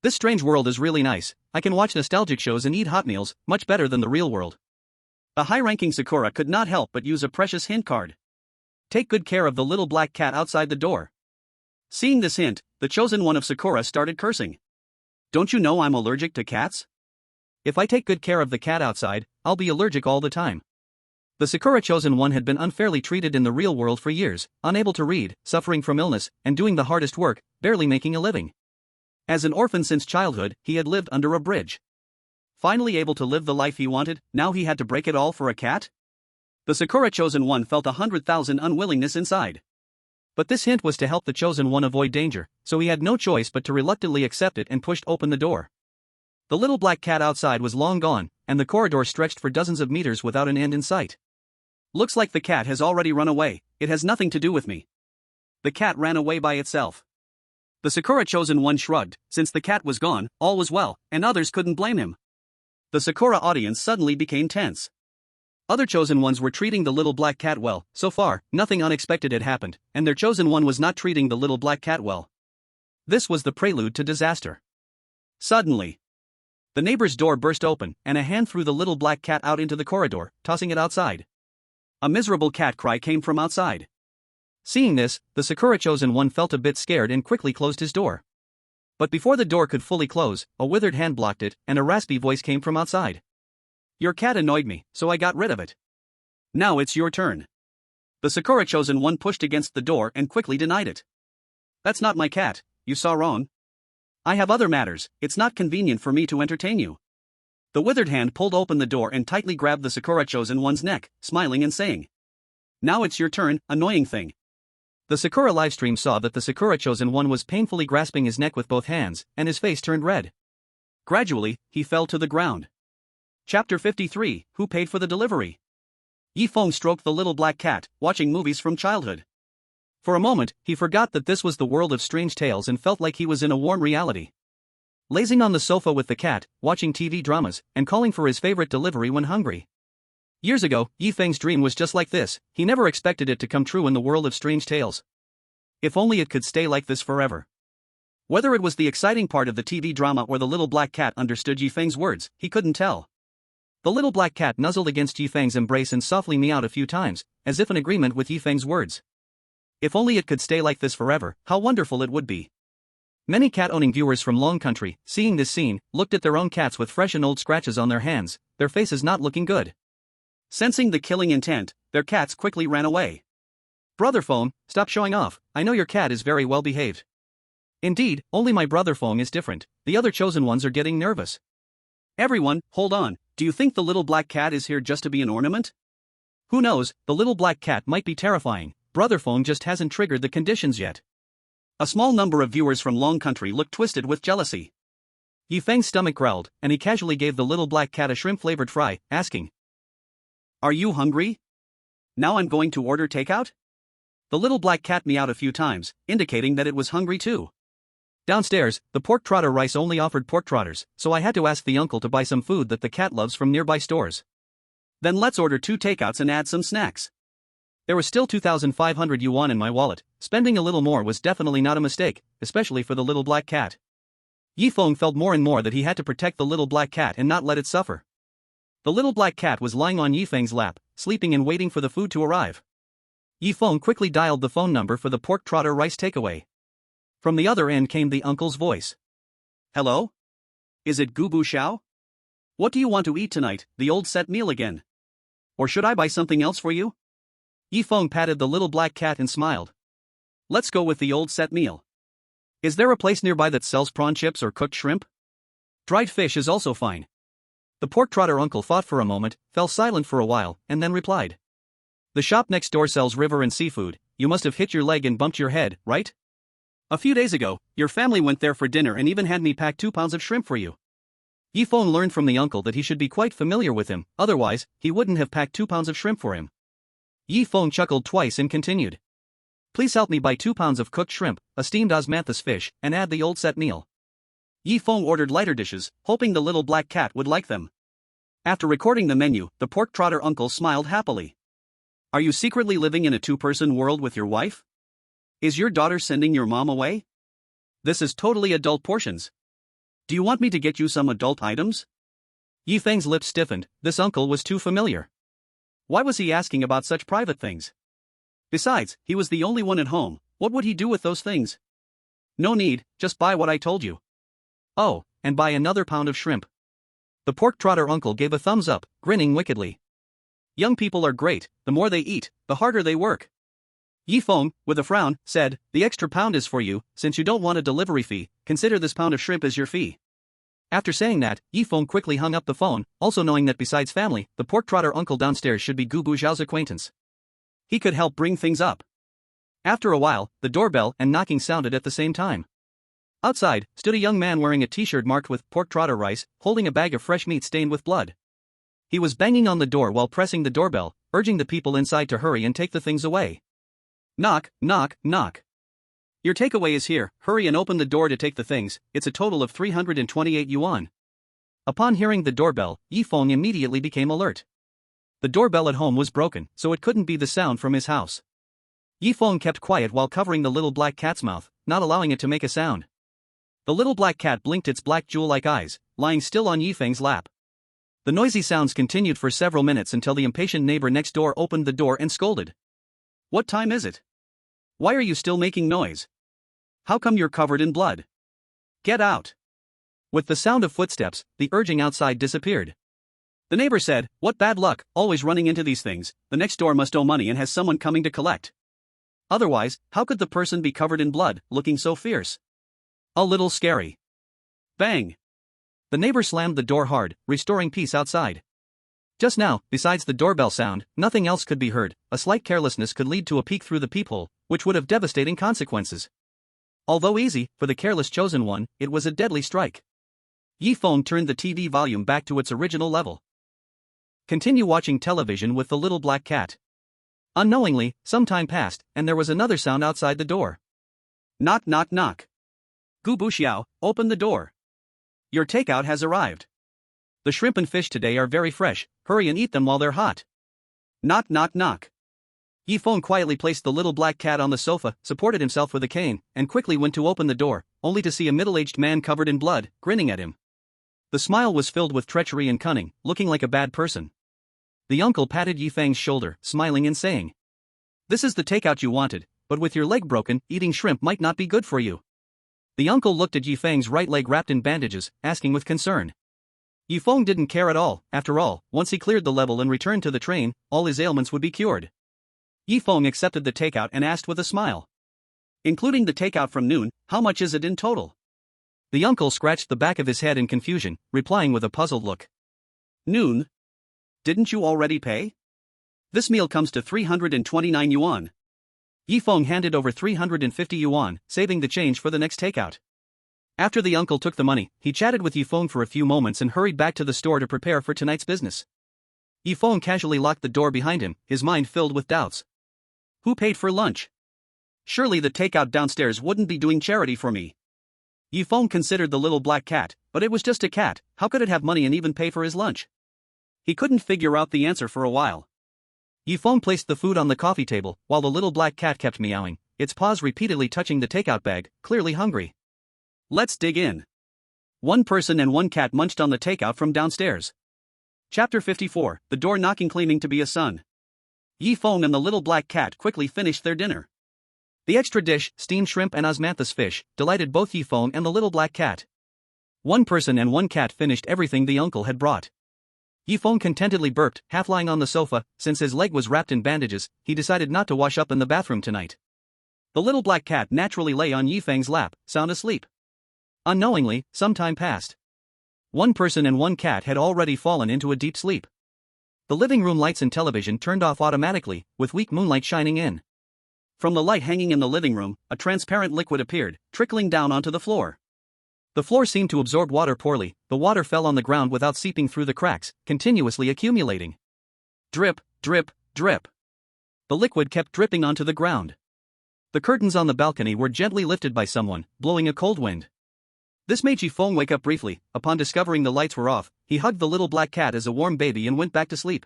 S1: This strange world is really nice, I can watch nostalgic shows and eat hot meals, much better than the real world. A high-ranking Sakura could not help but use a precious hint card. Take good care of the little black cat outside the door. Seeing this hint, the chosen one of Sakura started cursing. Don't you know I'm allergic to cats? If I take good care of the cat outside, I'll be allergic all the time. The Sakura chosen one had been unfairly treated in the real world for years, unable to read, suffering from illness, and doing the hardest work, barely making a living. As an orphan since childhood, he had lived under a bridge. Finally able to live the life he wanted, now he had to break it all for a cat? The Sakura chosen one felt 100,000 unwillingness inside. But this hint was to help the chosen one avoid danger, so he had no choice but to reluctantly accept it and pushed open the door. The little black cat outside was long gone, and the corridor stretched for dozens of meters without an end in sight. Looks like the cat has already run away, it has nothing to do with me. The cat ran away by itself. The Sakura chosen one shrugged, since the cat was gone, all was well, and others couldn't blame him. The Sakura audience suddenly became tense. Other chosen ones were treating the little black cat well. So far, nothing unexpected had happened, and their chosen one was not treating the little black cat well. This was the prelude to disaster. Suddenly, the neighbor's door burst open, and a hand threw the little black cat out into the corridor, tossing it outside. A miserable cat cry came from outside. Seeing this, the Sakura chosen one felt a bit scared and quickly closed his door. But before the door could fully close, a withered hand blocked it, and a raspy voice came from outside. Your cat annoyed me, so I got rid of it. Now it's your turn. The Sakura chosen one pushed against the door and quickly denied it. That's not my cat, you saw wrong. I have other matters, it's not convenient for me to entertain you. The withered hand pulled open the door and tightly grabbed the Sakura chosen one's neck, smiling and saying, Now it's your turn, annoying thing. The Sakura livestream saw that the Sakura chosen one was painfully grasping his neck with both hands, and his face turned red. Gradually, he fell to the ground. Chapter 53, Who Paid for the Delivery? Feng stroked the little black cat, watching movies from childhood. For a moment, he forgot that this was the world of strange tales and felt like he was in a warm reality. Lazing on the sofa with the cat, watching TV dramas, and calling for his favorite delivery when hungry. Years ago, Feng's dream was just like this. He never expected it to come true in the world of strange tales. If only it could stay like this forever. Whether it was the exciting part of the TV drama or the little black cat understood Feng's words, he couldn't tell. The little black cat nuzzled against Feng's embrace and softly meowed a few times, as if in agreement with Feng's words. If only it could stay like this forever, how wonderful it would be. Many cat-owning viewers from Long Country, seeing this scene, looked at their own cats with fresh and old scratches on their hands, their faces not looking good. Sensing the killing intent, their cats quickly ran away. Brother Feng, stop showing off, I know your cat is very well behaved. Indeed, only my brother Feng is different, the other chosen ones are getting nervous. Everyone, hold on, do you think the little black cat is here just to be an ornament? Who knows, the little black cat might be terrifying, brother Feng just hasn't triggered the conditions yet. A small number of viewers from Long Country looked twisted with jealousy. Feng's stomach growled, and he casually gave the little black cat a shrimp-flavored fry, asking, Are you hungry? Now I'm going to order takeout? The little black cat meowed a few times, indicating that it was hungry too. Downstairs, the pork trotter rice only offered pork trotters, so I had to ask the uncle to buy some food that the cat loves from nearby stores. Then let's order 2 takeouts and add some snacks. There was still 2,500 yuan in my wallet. Spending a little more was definitely not a mistake, especially for the little black cat. Feng felt more and more that he had to protect the little black cat and not let it suffer. The little black cat was lying on Feng's lap, sleeping and waiting for the food to arrive. Feng quickly dialed the phone number for the pork trotter rice takeaway. From the other end came the uncle's voice. Hello? Is it Gubu Xiao? What do you want to eat tonight, the old set meal again? Or should I buy something else for you? Feng patted the little black cat and smiled. Let's go with the old set meal. Is there a place nearby that sells prawn chips or cooked shrimp? Dried fish is also fine. The pork trotter uncle thought for a moment, fell silent for a while, and then replied. The shop next door sells river and seafood. You must have hit your leg and bumped your head, right? A few days ago, your family went there for dinner and even had me pack 2 pounds of shrimp for you. Feng learned from the uncle that he should be quite familiar with him, otherwise, he wouldn't have packed 2 pounds of shrimp for him. Feng chuckled twice and continued. Please help me buy 2 pounds of cooked shrimp, a steamed osmanthus fish, and add the old set meal. Feng ordered lighter dishes, hoping the little black cat would like them. After recording the menu, the pork trotter uncle smiled happily. Are you secretly living in a 2-person world with your wife? Is your daughter sending your mom away? This is totally adult portions. Do you want me to get you some adult items? Feng's lips stiffened, this uncle was too familiar. Why was he asking about such private things? Besides, he was the only one at home, what would he do with those things? No need, just buy what I told you. Oh, and buy another pound of shrimp. The pork trotter uncle gave a thumbs up, grinning wickedly. Young people are great, the more they eat, the harder they work. Feng, with a frown, said, the extra pound is for you, since you don't want a delivery fee, consider this pound of shrimp as your fee. After saying that, Feng quickly hung up the phone, also knowing that besides family, the pork trotter uncle downstairs should be Gubu Zhao's acquaintance. He could help bring things up. After a while, the doorbell and knocking sounded at the same time. Outside, stood a young man wearing a t-shirt marked with pork trotter rice, holding a bag of fresh meat stained with blood. He was banging on the door while pressing the doorbell, urging the people inside to hurry and take the things away. Knock, knock, knock. Your takeaway is here, hurry and open the door to take the things, it's a total of 328 yuan. Upon hearing the doorbell, Feng immediately became alert. The doorbell at home was broken, so it couldn't be the sound from his house. Feng kept quiet while covering the little black cat's mouth, not allowing it to make a sound. The little black cat blinked its black jewel-like eyes, lying still on Feng's lap. The noisy sounds continued for several minutes until the impatient neighbor next door opened the door and scolded. What time is it? Why are you still making noise? How come you're covered in blood? Get out. With the sound of footsteps, the urging outside disappeared. The neighbor said, what bad luck, always running into these things, the next door must owe money and has someone coming to collect. Otherwise, how could the person be covered in blood, looking so fierce? A little scary. Bang! The neighbor slammed the door hard, restoring peace outside. Just now, besides the doorbell sound, nothing else could be heard. A slight carelessness could lead to a peek through the peephole, which would have devastating consequences. Although easy, for the careless chosen one, it was a deadly strike. Feng turned the TV volume back to its original level. Continue watching television with the little black cat. Unknowingly, some time passed, and there was another sound outside the door. Knock knock knock. Gu Buxiao, open the door. Your takeout has arrived. The shrimp and fish today are very fresh, hurry and eat them while they're hot. Knock knock knock. Feng quietly placed the little black cat on the sofa, supported himself with a cane, and quickly went to open the door, only to see a middle-aged man covered in blood, grinning at him. The smile was filled with treachery and cunning, looking like a bad person. The uncle patted Feng's shoulder, smiling and saying, this is the takeout you wanted, but with your leg broken, eating shrimp might not be good for you. The uncle looked at Feng's right leg wrapped in bandages, asking with concern. Feng didn't care at all, after all, once he cleared the level and returned to the train, all his ailments would be cured. Feng accepted the takeout and asked with a smile. Including the takeout from noon, how much is it in total? The uncle scratched the back of his head in confusion, replying with a puzzled look. Noon? Didn't you already pay? This meal comes to 329 yuan. Feng handed over 350 yuan, saving the change for the next takeout. After the uncle took the money, he chatted with Feng for a few moments and hurried back to the store to prepare for tonight's business. Feng casually locked the door behind him, his mind filled with doubts. Who paid for lunch? Surely the takeout downstairs wouldn't be doing charity for me. Feng considered the little black cat, but it was just a cat, how could it have money and even pay for his lunch? He couldn't figure out the answer for a while. Feng placed the food on the coffee table, while the little black cat kept meowing, its paws repeatedly touching the takeout bag, clearly hungry. Let's dig in. One person and one cat munched on the takeout from downstairs. Chapter 54, the door knocking claiming to be a son. Feng and the little black cat quickly finished their dinner. The extra dish, steamed shrimp and osmanthus fish, delighted both Feng and the little black cat. One person and one cat finished everything the uncle had brought. Feng contentedly burped, half lying on the sofa. Since his leg was wrapped in bandages, he decided not to wash up in the bathroom tonight. The little black cat naturally lay on Feng's lap, sound asleep. Unknowingly, some time passed. One person and one cat had already fallen into a deep sleep. The living room lights and television turned off automatically, with weak moonlight shining in. From the light hanging in the living room, a transparent liquid appeared, trickling down onto the floor. The floor seemed to absorb water poorly, the water fell on the ground without seeping through the cracks, continuously accumulating. Drip, drip, drip. The liquid kept dripping onto the ground. The curtains on the balcony were gently lifted by someone, blowing a cold wind. This made Feng wake up briefly. Upon discovering the lights were off, he hugged the little black cat as a warm baby and went back to sleep.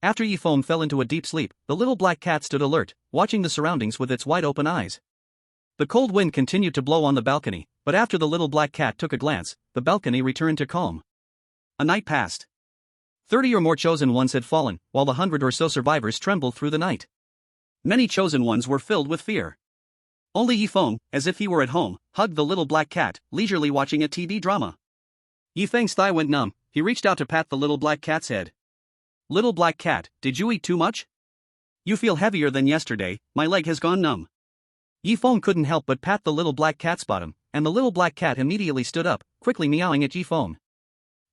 S1: After Feng fell into a deep sleep, the little black cat stood alert, watching the surroundings with its wide-open eyes. The cold wind continued to blow on the balcony, but after the little black cat took a glance, the balcony returned to calm. A night passed. 30 or more chosen ones had fallen, while the 100 or so survivors trembled through the night. Many chosen ones were filled with fear. Only Feng, as if he were at home, hugged the little black cat, leisurely watching a TV drama. Feng's thigh went numb, he reached out to pat the little black cat's head. Little black cat, did you eat too much? You feel heavier than yesterday, my leg has gone numb. Feng couldn't help but pat the little black cat's bottom, and the little black cat immediately stood up, quickly meowing at Feng.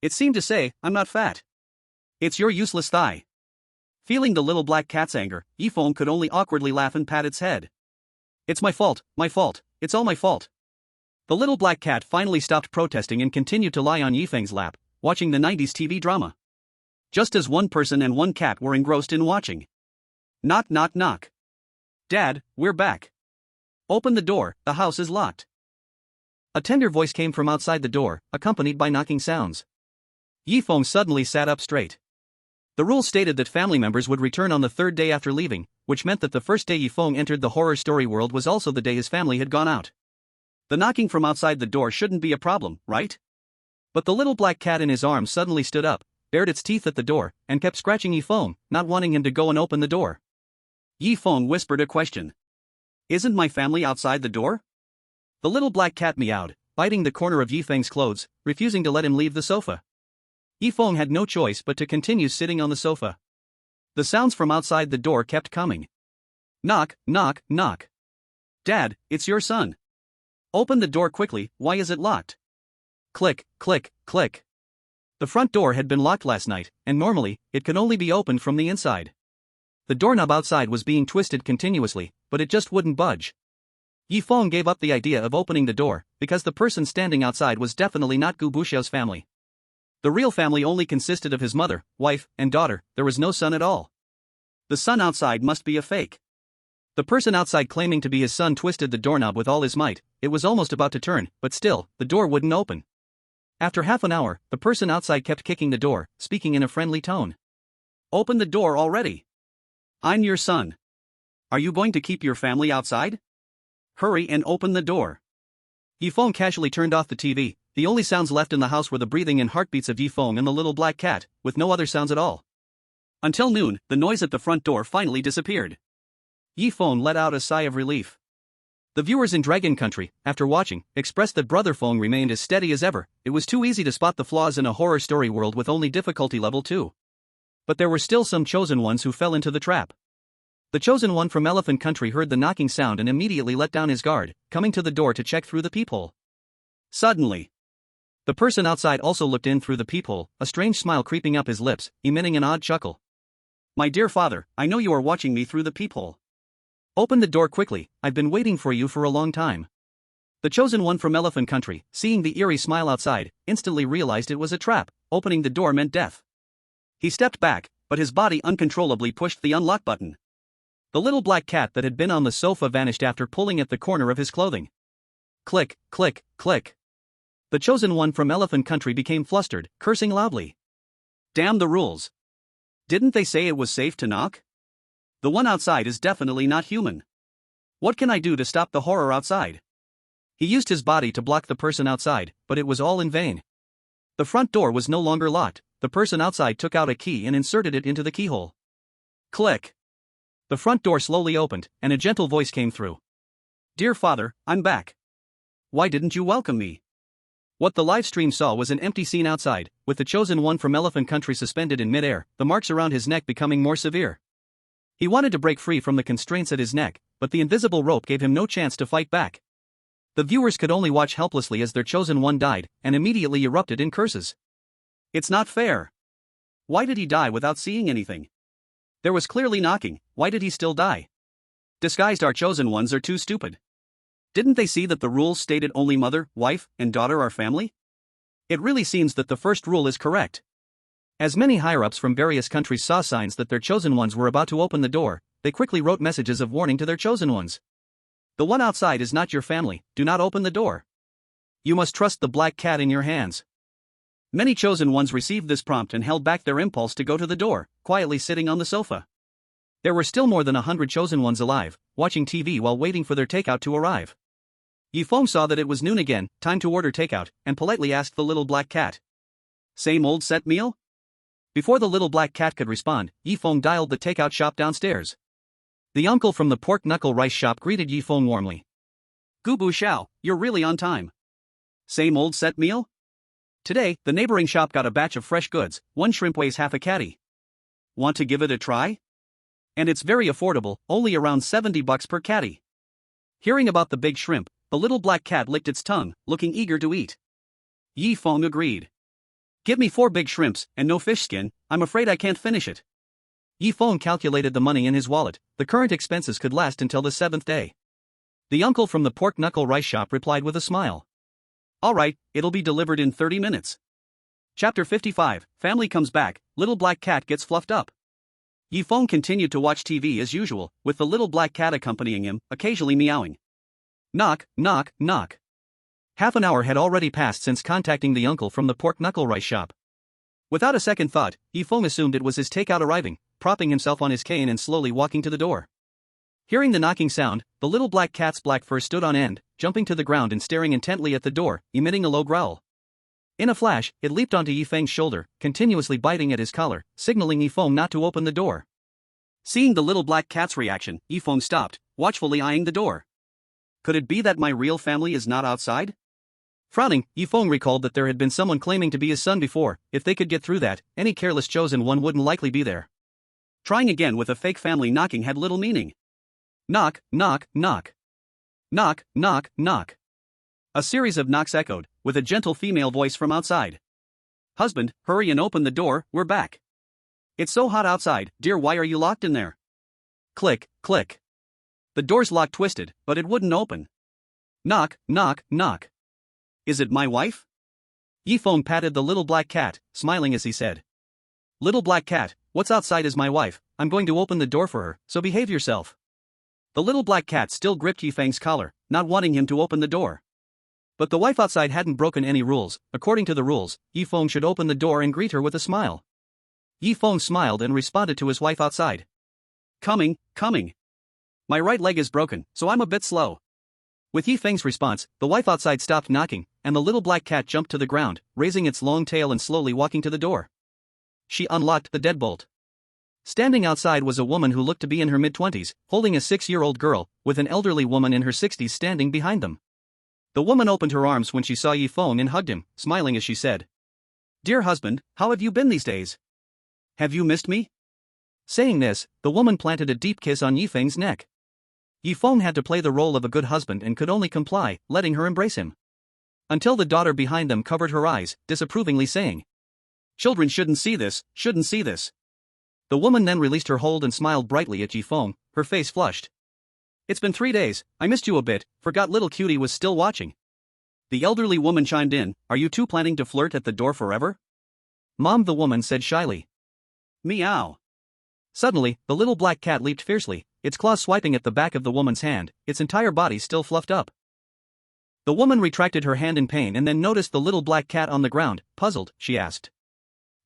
S1: It seemed to say, I'm not fat. It's your useless thigh. Feeling the little black cat's anger, Feng could only awkwardly laugh and pat its head. It's my fault, it's all my fault. The little black cat finally stopped protesting and continued to lie on Feng's lap, watching the 90s TV drama. Just as one person and one cat were engrossed in watching. Knock knock knock. Dad, we're back. Open the door, the house is locked. A tender voice came from outside the door, accompanied by knocking sounds. Feng suddenly sat up straight. The rule stated that family members would return on the third day after leaving, which meant that the first day Feng entered the horror story world was also the day his family had gone out. The knocking from outside the door shouldn't be a problem, right? But the little black cat in his arms suddenly stood up, bared its teeth at the door, and kept scratching Feng, not wanting him to go and open the door. Feng whispered a question. Isn't my family outside the door? The little black cat meowed, biting the corner of Feng's clothes, refusing to let him leave the sofa. Feng had no choice but to continue sitting on the sofa. The sounds from outside the door kept coming. Knock, knock, knock. Dad, it's your son. Open the door quickly, why is it locked? Click, click, click. The front door had been locked last night, and normally, it could only be opened from the inside. The doorknob outside was being twisted continuously, but it just wouldn't budge. Feng gave up the idea of opening the door, because the person standing outside was definitely not Gu Buxiao's family. The real family only consisted of his mother, wife, and daughter, there was no son at all. The son outside must be a fake. The person outside claiming to be his son twisted the doorknob with all his might, it was almost about to turn, but still, the door wouldn't open. After half an hour, the person outside kept kicking the door, speaking in a friendly tone. Open the door already. I'm your son. Are you going to keep your family outside? Hurry and open the door. Feng casually turned off the TV. The only sounds left in the house were the breathing and heartbeats of Feng and the little black cat, with no other sounds at all. Until noon, the noise at the front door finally disappeared. Feng let out a sigh of relief. The viewers in Dragon Country, after watching, expressed that Brother Feng remained as steady as ever. It was too easy to spot the flaws in a horror story world with only difficulty level 2. But there were still some chosen ones who fell into the trap. The chosen one from Elephant Country heard the knocking sound and immediately let down his guard, coming to the door to check through the peephole. Suddenly, the person outside also looked in through the peephole, a strange smile creeping up his lips, emitting an odd chuckle. My dear father, I know you are watching me through the peephole. Open the door quickly, I've been waiting for you for a long time. The chosen one from Elephant Country, seeing the eerie smile outside, instantly realized it was a trap. Opening the door meant death. He stepped back, but his body uncontrollably pushed the unlock button. The little black cat that had been on the sofa vanished after pulling at the corner of his clothing. Click, click, click. The chosen one from Elephant Country became flustered, cursing loudly. Damn the rules. Didn't they say it was safe to knock? The one outside is definitely not human. What can I do to stop the horror outside? He used his body to block the person outside, but it was all in vain. The front door was no longer locked. The person outside took out a key and inserted it into the keyhole. Click. The front door slowly opened, and a gentle voice came through. Dear father, I'm back. Why didn't you welcome me? What the live stream saw was an empty scene outside, with the chosen one from Elephant Country suspended in midair, the marks around his neck becoming more severe. He wanted to break free from the constraints at his neck, but the invisible rope gave him no chance to fight back. The viewers could only watch helplessly as their chosen one died, and immediately erupted in curses. It's not fair. Why did he die without seeing anything? There was clearly knocking, why did he still die? Disguised our chosen ones are too stupid. Didn't they see that the rules stated only mother, wife, and daughter are family? It really seems that the first rule is correct. As many higher-ups from various countries saw signs that their chosen ones were about to open the door, they quickly wrote messages of warning to their chosen ones. The one outside is not your family, do not open the door. You must trust the black cat in your hands. Many chosen ones received this prompt and held back their impulse to go to the door, quietly sitting on the sofa. There were still more than 100 chosen ones alive, watching TV while waiting for their takeout to arrive. Feng saw that it was noon again, time to order takeout, and politely asked the little black cat. Same old set meal? Before the little black cat could respond, Feng dialed the takeout shop downstairs. The uncle from the pork knuckle rice shop greeted Feng warmly. Gu Buxiao, you're really on time. Same old set meal? Today, the neighboring shop got a batch of fresh goods, one shrimp weighs half a catty. Want to give it a try? And it's very affordable, only around $70 per catty. Hearing about the big shrimp, the little black cat licked its tongue, looking eager to eat. Feng agreed. Give me 4 big shrimps, and no fish skin, I'm afraid I can't finish it. Feng calculated the money in his wallet, the current expenses could last until the 7th day. The uncle from the pork knuckle rice shop replied with a smile. Alright, it'll be delivered in 30 minutes. Chapter 55, Family comes back, little black cat gets fluffed up. Feng continued to watch TV as usual, with the little black cat accompanying him, occasionally meowing. Knock, knock, knock. Half an hour had already passed since contacting the uncle from the pork knuckle rice shop. Without a second thought, Feng assumed it was his takeout arriving, propping himself on his cane and slowly walking to the door. Hearing the knocking sound, the little black cat's black fur stood on end, jumping to the ground and staring intently at the door, emitting a low growl. In a flash, it leaped onto Feng's shoulder, continuously biting at his collar, signaling Feng not to open the door. Seeing the little black cat's reaction, Feng stopped, watchfully eyeing the door. Could it be that my real family is not outside? Frowning, Feng recalled that there had been someone claiming to be his son before. If they could get through that, any careless chosen one wouldn't likely be there. Trying again with a fake family knocking had little meaning. Knock, knock, knock. Knock, knock, knock. A series of knocks echoed, with a gentle female voice from outside. Husband, hurry and open the door, we're back. It's so hot outside, dear, why are you locked in there? Click, click. The door's lock twisted, but it wouldn't open. Knock, knock, knock. Is it my wife? Feng patted the little black cat, smiling as he said. Little black cat, what's outside is my wife, I'm going to open the door for her, so behave yourself. The little black cat still gripped Feng's collar, not wanting him to open the door. But the wife outside hadn't broken any rules. According to the rules, Feng should open the door and greet her with a smile. Feng smiled and responded to his wife outside. Coming, coming. My right leg is broken, so I'm a bit slow. With Feng's response, the wife outside stopped knocking, and the little black cat jumped to the ground, raising its long tail and slowly walking to the door. She unlocked the deadbolt. Standing outside was a woman who looked to be in her mid-20s, holding a 6-year-old girl, with an elderly woman in her 60s standing behind them. The woman opened her arms when she saw Feng and hugged him, smiling as she said, Dear husband, how have you been these days? Have you missed me? Saying this, the woman planted a deep kiss on Feng's neck. Feng had to play the role of a good husband and could only comply, letting her embrace him. Until the daughter behind them covered her eyes, disapprovingly saying, Children shouldn't see this, shouldn't see this. The woman then released her hold and smiled brightly at Feng, her face flushed. It's been 3 days, I missed you a bit, forgot little cutie was still watching. The elderly woman chimed in, Are you two planning to flirt at the door forever? Mom, the woman said shyly. Meow. Suddenly, the little black cat leaped fiercely, its claws swiping at the back of the woman's hand, its entire body still fluffed up. The woman retracted her hand in pain and then noticed the little black cat on the ground. Puzzled, she asked,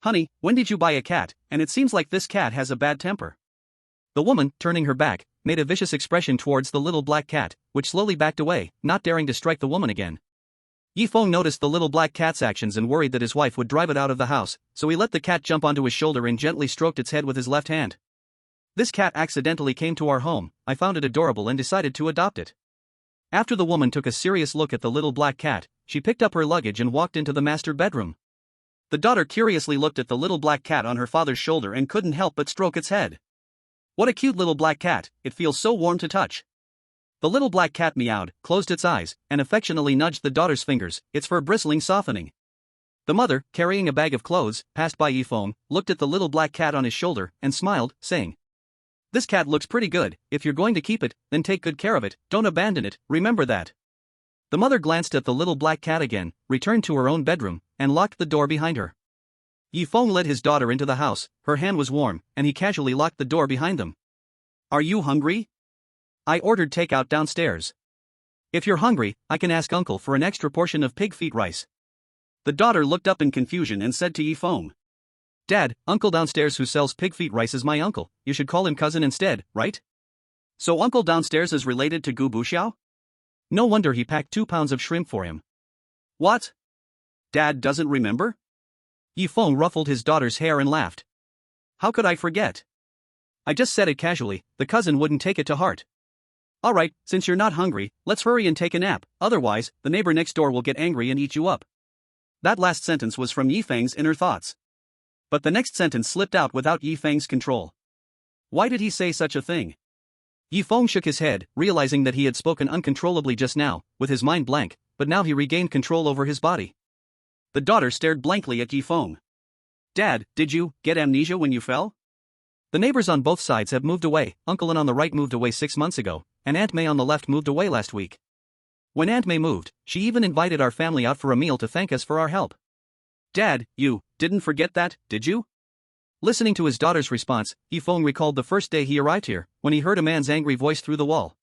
S1: Honey, when did you buy a cat, and it seems like this cat has a bad temper? The woman, turning her back, made a vicious expression towards the little black cat, which slowly backed away, not daring to strike the woman again. Feng noticed the little black cat's actions and worried that his wife would drive it out of the house, so he let the cat jump onto his shoulder and gently stroked its head with his left hand. This cat accidentally came to our home, I found it adorable and decided to adopt it. After the woman took a serious look at the little black cat, she picked up her luggage and walked into the master bedroom. The daughter curiously looked at the little black cat on her father's shoulder and couldn't help but stroke its head. What a cute little black cat, it feels so warm to touch. The little black cat meowed, closed its eyes, and affectionately nudged the daughter's fingers, its fur bristling softening. The mother, carrying a bag of clothes, passed by Feng, looked at the little black cat on his shoulder, and smiled, saying, This cat looks pretty good, if you're going to keep it, then take good care of it, don't abandon it, remember that. The mother glanced at the little black cat again, returned to her own bedroom, and locked the door behind her. Feng led his daughter into the house, her hand was warm, and he casually locked the door behind them. Are you hungry? I ordered takeout downstairs. If you're hungry, I can ask Uncle for an extra portion of pig feet rice. The daughter looked up in confusion and said to Feng, Dad, Uncle downstairs who sells pig feet rice is my uncle, you should call him cousin instead, right? So Uncle downstairs is related to Gu Buxiao? No wonder he packed 2 pounds of shrimp for him. What? Dad doesn't remember? Feng ruffled his daughter's hair and laughed. How could I forget? I just said it casually, the cousin wouldn't take it to heart. Alright, since you're not hungry, let's hurry and take a nap, otherwise, the neighbor next door will get angry and eat you up. That last sentence was from Feng's inner thoughts. But the next sentence slipped out without Feng's control. Why did he say such a thing? Feng shook his head, realizing that he had spoken uncontrollably just now, with his mind blank, but now he regained control over his body. The daughter stared blankly at Feng. Dad, did you get amnesia when you fell? The neighbors on both sides have moved away, Uncle An on the right moved away 6 months ago, and Aunt May on the left moved away last week. When Aunt May moved, she even invited our family out for a meal to thank us for our help. Dad, you didn't forget that, did you? Listening to his daughter's response, Feng recalled the first day he arrived here, when he heard a man's angry voice through the wall.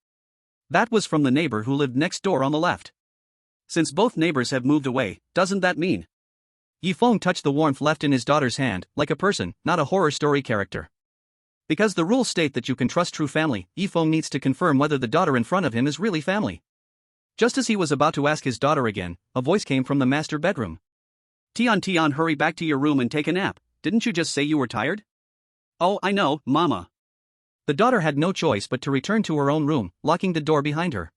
S1: That was from the neighbor who lived next door on the left. Since both neighbors have moved away, doesn't that mean? Feng touched the warmth left in his daughter's hand, like a person, not a horror story character. Because the rules state that you can trust true family, Feng needs to confirm whether the daughter in front of him is really family. Just as he was about to ask his daughter again, a voice came from the master bedroom. Tian, hurry back to your room and take a nap. Didn't you just say you were tired? Oh, I know, Mama. The daughter had no choice but to return to her own room, locking the door behind her.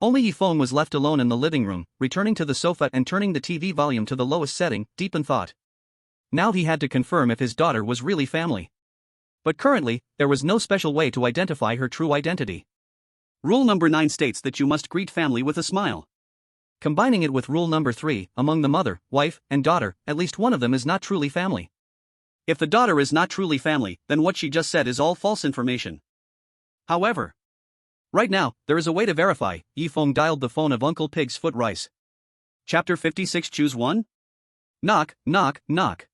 S1: Only Feng was left alone in the living room, returning to the sofa and turning the TV volume to the lowest setting, deep in thought. Now he had to confirm if his daughter was really family. But currently, there was no special way to identify her true identity. Rule number 9 states that you must greet family with a smile. Combining it with rule number 3, among the mother, wife, and daughter, at least one of them is not truly family. If the daughter is not truly family, then what she just said is all false information. However, right now, there is a way to verify. Feng dialed the phone of Uncle Pig's Foot Rice. Chapter 56, choose one? Knock, knock, knock.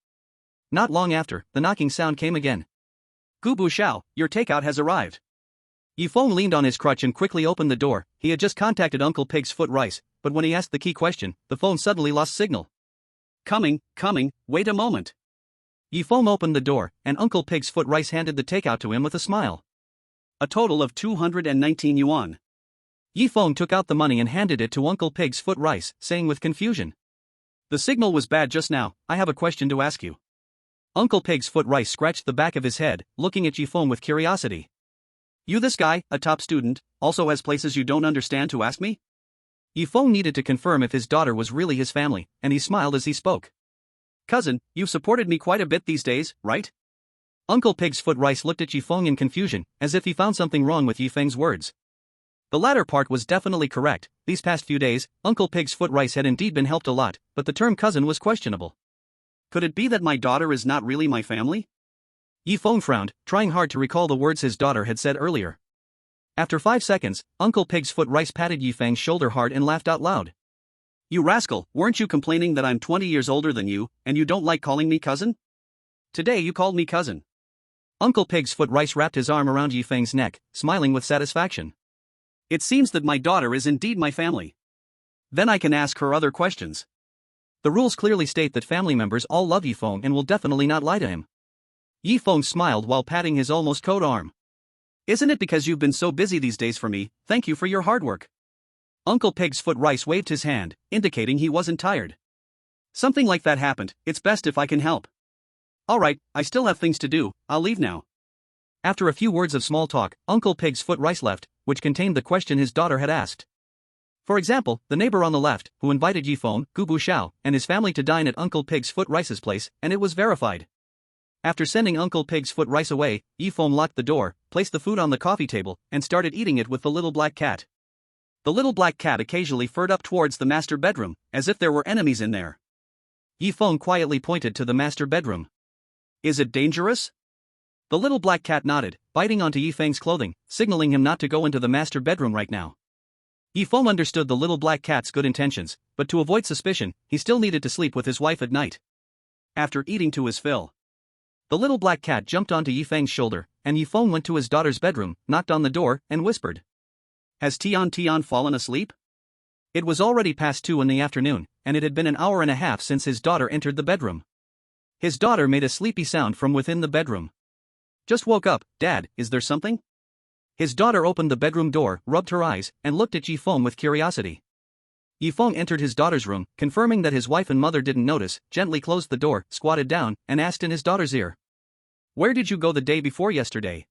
S1: Not long after, the knocking sound came again. Gubu Xiao, your takeout has arrived. Feng leaned on his crutch and quickly opened the door. He had just contacted Uncle Pig's Foot Rice, but when he asked the key question, the phone suddenly lost signal. Coming, wait a moment. Feng opened the door, and Uncle Pig's Foot Rice handed the takeout to him with a smile. A total of 219 yuan. Feng took out the money and handed it to Uncle Pig's Foot Rice, saying with confusion. The signal was bad just now, I have a question to ask you. Uncle Pig's Foot Rice scratched the back of his head, looking at Feng with curiosity. You this guy, a top student, also has places you don't understand to ask me? Feng needed to confirm if his daughter was really his family, and he smiled as he spoke. Cousin, you've supported me quite a bit these days, right? Uncle Pig's Foot Rice looked at Feng in confusion, as if he found something wrong with Feng's words. The latter part was definitely correct. These past few days, Uncle Pig's Foot Rice had indeed been helped a lot, but the term cousin was questionable. Could it be that my daughter is not really my family? Feng frowned, trying hard to recall the words his daughter had said earlier. After 5 seconds, Uncle Pig's Foot Rice patted Feng's shoulder hard and laughed out loud. You rascal, weren't you complaining that I'm 20 years older than you, and you don't like calling me cousin? Today you called me cousin. Uncle Pig's Foot Rice wrapped his arm around Feng's neck, smiling with satisfaction. It seems that my daughter is indeed my family. Then I can ask her other questions. The rules clearly state that family members all love Feng and will definitely not lie to him. Feng smiled while patting his almost cold arm. Isn't it because you've been so busy these days for me? Thank you for your hard work. Uncle Pig's Foot Rice waved his hand, indicating he wasn't tired. Something like that happened, it's best if I can help. Alright, I still have things to do, I'll leave now. After a few words of small talk, Uncle Pig's Foot Rice left, which contained the question his daughter had asked. For example, the neighbor on the left, who invited Feng, Gubu Xiao, and his family to dine at Uncle Pig's Foot Rice's place, and it was verified. After sending Uncle Pig's Foot Rice away, Feng locked the door, placed the food on the coffee table, and started eating it with the little black cat. The little black cat occasionally furred up towards the master bedroom, as if there were enemies in there. Feng quietly pointed to the master bedroom. Is it dangerous? The little black cat nodded, biting onto Feng's clothing, signaling him not to go into the master bedroom right now. Feng understood the little black cat's good intentions, but to avoid suspicion, he still needed to sleep with his wife at night. After eating to his fill, the little black cat jumped onto Feng's shoulder, and Feng went to his daughter's bedroom, knocked on the door, and whispered. Has Tian fallen asleep? It was already past 2 in the afternoon, and it had been an hour and a half since his daughter entered the bedroom. His daughter made a sleepy sound from within the bedroom. Just woke up, Dad, is there something? His daughter opened the bedroom door, rubbed her eyes, and looked at Feng with curiosity. Feng entered his daughter's room, confirming that his wife and mother didn't notice, gently closed the door, squatted down, and asked in his daughter's ear. Where did you go the day before yesterday?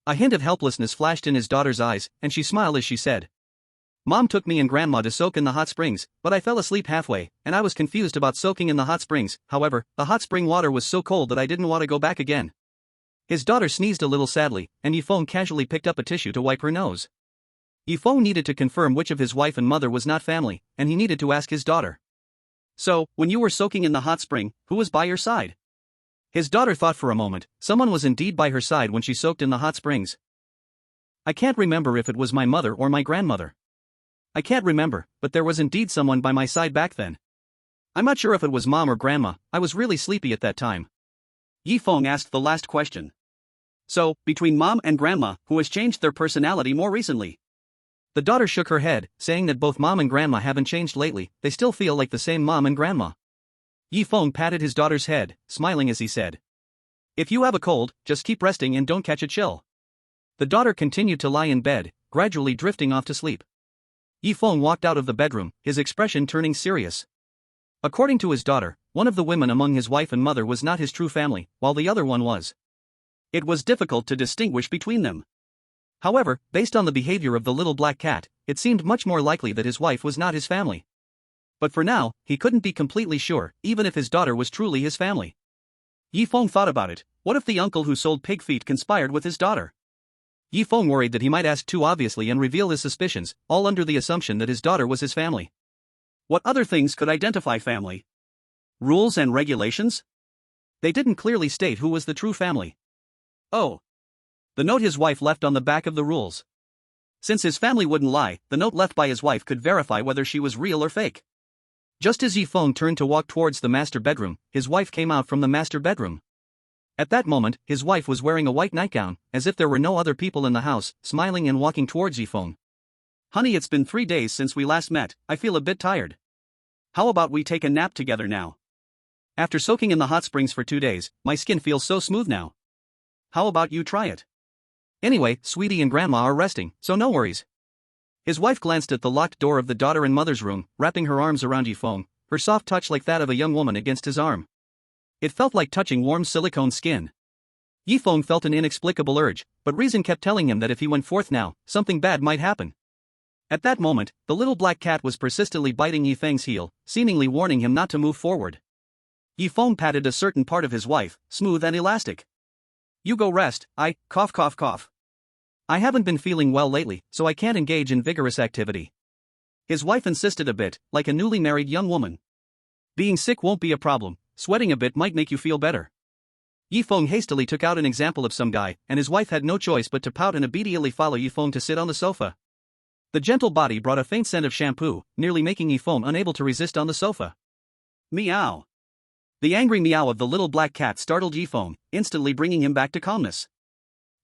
S1: A hint of helplessness flashed in his daughter's eyes, and she smiled as she said. Mom took me and Grandma to soak in the hot springs, but I fell asleep halfway, and I was confused about soaking in the hot springs. However, the hot spring water was so cold that I didn't want to go back again. His daughter sneezed a little sadly, and Feng casually picked up a tissue to wipe her nose. Feng needed to confirm which of his wife and mother was not family, and he needed to ask his daughter. So, when you were soaking in the hot spring, who was by your side? His daughter thought for a moment. Someone was indeed by her side when she soaked in the hot springs. I can't remember if it was my mother or my grandmother. I can't remember, but there was indeed someone by my side back then. I'm not sure if it was Mom or Grandma, I was really sleepy at that time. Feng asked the last question. So, between Mom and Grandma, who has changed their personality more recently? The daughter shook her head, saying that both mom and grandma haven't changed lately, they still feel like the same mom and grandma. Feng patted his daughter's head, smiling as he said, "If you have a cold, just keep resting and don't catch a chill." The daughter continued to lie in bed, gradually drifting off to sleep. Feng walked out of the bedroom, his expression turning serious. According to his daughter, one of the women among his wife and mother was not his true family, while the other one was. It was difficult to distinguish between them. However, based on the behavior of the little black cat, it seemed much more likely that his wife was not his family. But for now, he couldn't be completely sure, even if his daughter was truly his family. Feng thought about it. What if the uncle who sold pig feet conspired with his daughter? Feng worried that he might ask too obviously and reveal his suspicions, all under the assumption that his daughter was his family. What other things could identify family? Rules and regulations? They didn't clearly state who was the true family. Oh. The note his wife left on the back of the rules. Since his family wouldn't lie, the note left by his wife could verify whether she was real or fake. Just as Feng turned to walk towards the master bedroom, his wife came out from the master bedroom. At that moment, his wife was wearing a white nightgown, as if there were no other people in the house, smiling and walking towards Feng. "Honey, it's been 3 days since we last met, I feel a bit tired. How about we take a nap together now? After soaking in the hot springs for 2 days, my skin feels so smooth now. How about you try it? Anyway, sweetie and grandma are resting, so no worries." His wife glanced at the locked door of the daughter and mother's room, wrapping her arms around Feng, her soft touch like that of a young woman against his arm. It felt like touching warm silicone skin. Feng felt an inexplicable urge, but reason kept telling him that if he went forth now, something bad might happen. At that moment, the little black cat was persistently biting Feng's heel, seemingly warning him not to move forward. Feng patted a certain part of his wife, smooth and elastic. "You go rest, cough cough cough. I haven't been feeling well lately, so I can't engage in vigorous activity." His wife insisted a bit, like a newly married young woman. "Being sick won't be a problem, sweating a bit might make you feel better." Feng hastily took out an example of some guy, and his wife had no choice but to pout and obediently follow Feng to sit on the sofa. The gentle body brought a faint scent of shampoo, nearly making Feng unable to resist on the sofa. Meow. The angry meow of the little black cat startled Feng, instantly bringing him back to calmness.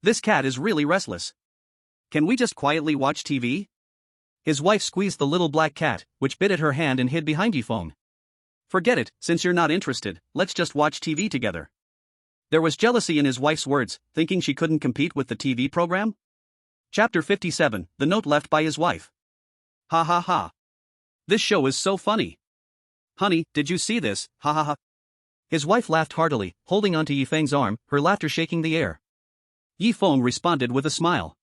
S1: This cat is really restless. Can we just quietly watch TV? His wife squeezed the little black cat, which bit at her hand and hid behind Feng. "Forget it, since you're not interested, let's just watch TV together." There was jealousy in his wife's words, thinking she couldn't compete with the TV program? Chapter 57, The Note Left by His Wife. Ha ha ha. This show is so funny. Honey, did you see this? Ha ha ha. His wife laughed heartily, holding onto Feng's arm, her laughter shaking the air. Feng responded with a smile.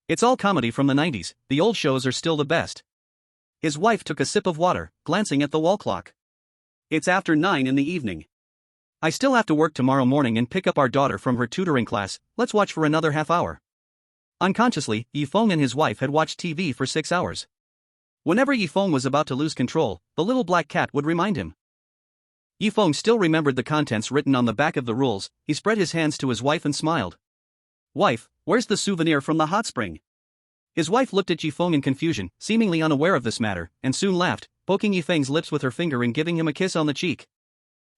S1: "It's all comedy from the 90s, the old shows are still the best." His wife took a sip of water, glancing at the wall clock. "It's after 9 in the evening. I still have to work tomorrow morning and pick up our daughter from her tutoring class, let's watch for another half hour." Unconsciously, Feng and his wife had watched TV for 6 hours. Whenever Feng was about to lose control, the little black cat would remind him. Feng still remembered the contents written on the back of the rules. He spread his hands to his wife and smiled. "Wife, where's the souvenir from the hot spring?" His wife looked at Feng in confusion, seemingly unaware of this matter, and soon laughed, poking Feng's lips with her finger and giving him a kiss on the cheek.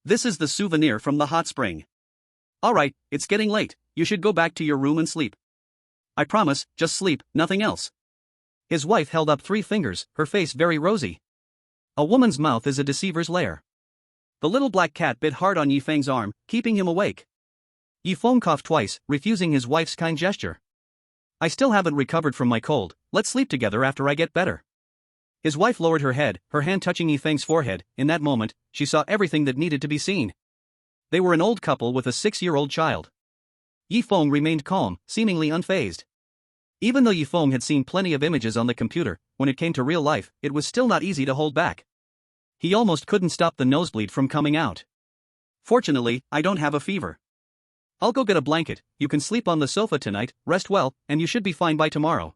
S1: "This is the souvenir from the hot spring. Alright, it's getting late, you should go back to your room and sleep. I promise, just sleep, nothing else." His wife held up 3 fingers, her face very rosy. A woman's mouth is a deceiver's lair. The little black cat bit hard on Feng's arm, keeping him awake. Feng coughed twice, refusing his wife's kind gesture. "I still haven't recovered from my cold, let's sleep together after I get better." His wife lowered her head, her hand touching Feng's forehead. In that moment, she saw everything that needed to be seen. They were an old couple with a 6-year-old child. Feng remained calm, seemingly unfazed. Even though Feng had seen plenty of images on the computer, when it came to real life, it was still not easy to hold back. He almost couldn't stop the nosebleed from coming out. "Fortunately, I don't have a fever. I'll go get a blanket, you can sleep on the sofa tonight, rest well, and you should be fine by tomorrow."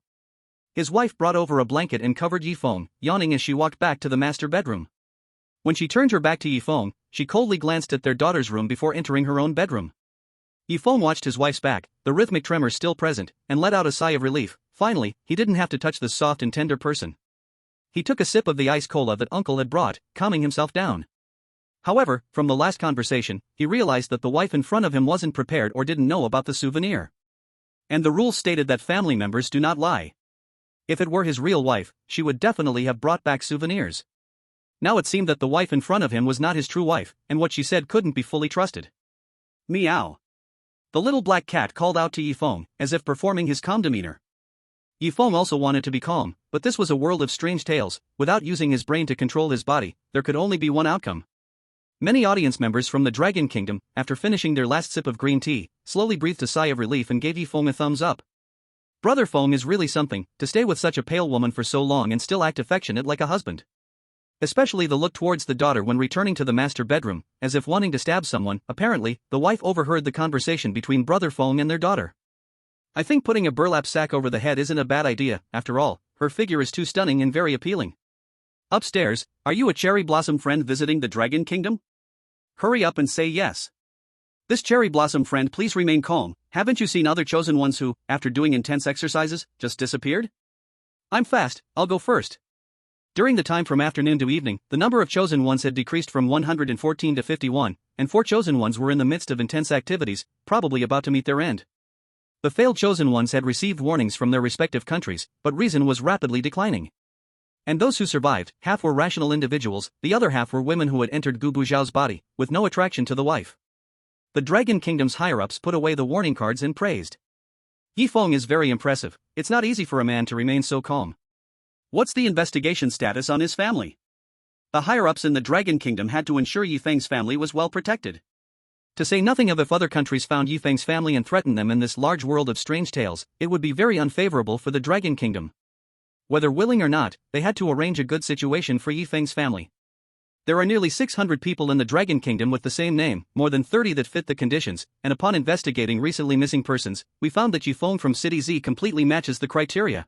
S1: His wife brought over a blanket and covered Feng, yawning as she walked back to the master bedroom. When she turned her back to Feng, she coldly glanced at their daughter's room before entering her own bedroom. Feng watched his wife's back, the rhythmic tremor still present, and let out a sigh of relief. Finally, he didn't have to touch this soft and tender person. He took a sip of the ice cola that Uncle had brought, calming himself down. However, from the last conversation, he realized that the wife in front of him wasn't prepared or didn't know about the souvenir. And the rules stated that family members do not lie. If it were his real wife, she would definitely have brought back souvenirs. Now it seemed that the wife in front of him was not his true wife, and what she said couldn't be fully trusted. Meow. The little black cat called out to Yifeng, as if performing his calm demeanor. Yifeng also wanted to be calm, but this was a world of strange tales. Without using his brain to control his body, there could only be one outcome. Many audience members from the Dragon Kingdom, after finishing their last sip of green tea, slowly breathed a sigh of relief and gave Yifeng a thumbs up. Brother Feng is really something, to stay with such a pale woman for so long and still act affectionate like a husband. Especially the look towards the daughter when returning to the master bedroom, as if wanting to stab someone. Apparently, the wife overheard the conversation between Brother Feng and their daughter. I think putting a burlap sack over the head isn't a bad idea. After all, her figure is too stunning and very appealing. Upstairs, are you a cherry blossom friend visiting the Dragon Kingdom? Hurry up and say yes. This cherry blossom friend, please remain calm. Haven't you seen other chosen ones who, after doing intense exercises, just disappeared? I'm fast, I'll go first. During the time from afternoon to evening, the number of chosen ones had decreased from 114 to 51, and 4 chosen ones were in the midst of intense activities, probably about to meet their end. The failed chosen ones had received warnings from their respective countries, but reason was rapidly declining. And those who survived, half were rational individuals, the other half were women who had entered Gu Buzhao's body, with no attraction to the wife. The Dragon Kingdom's higher-ups put away the warning cards and praised. Yifeng is very impressive. It's not easy for a man to remain so calm. What's the investigation status on his family? The higher-ups in the Dragon Kingdom had to ensure Yifeng's family was well protected. To say nothing of if other countries found Yifeng's family and threatened them in this large world of strange tales, it would be very unfavorable for the Dragon Kingdom. Whether willing or not, they had to arrange a good situation for Yifeng's family. There are nearly 600 people in the Dragon Kingdom with the same name, more than 30 that fit the conditions, and upon investigating recently missing persons, we found that Yifeng from City Z completely matches the criteria.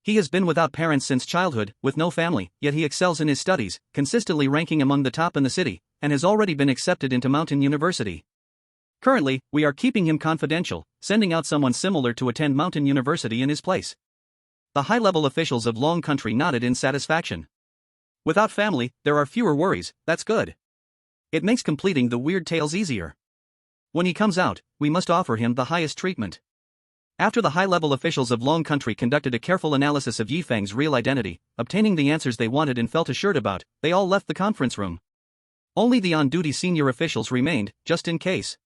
S1: He has been without parents since childhood, with no family, yet he excels in his studies, consistently ranking among the top in the city, and has already been accepted into Mountain University. Currently, we are keeping him confidential, sending out someone similar to attend Mountain University in his place. The high-level officials of Long Country nodded in satisfaction. Without family, there are fewer worries, that's good. It makes completing the weird tales easier. When he comes out, we must offer him the highest treatment. After the high-level officials of Long Country conducted a careful analysis of Yifeng's real identity, obtaining the answers they wanted and felt assured about, they all left the conference room. Only the on-duty senior officials remained, just in case.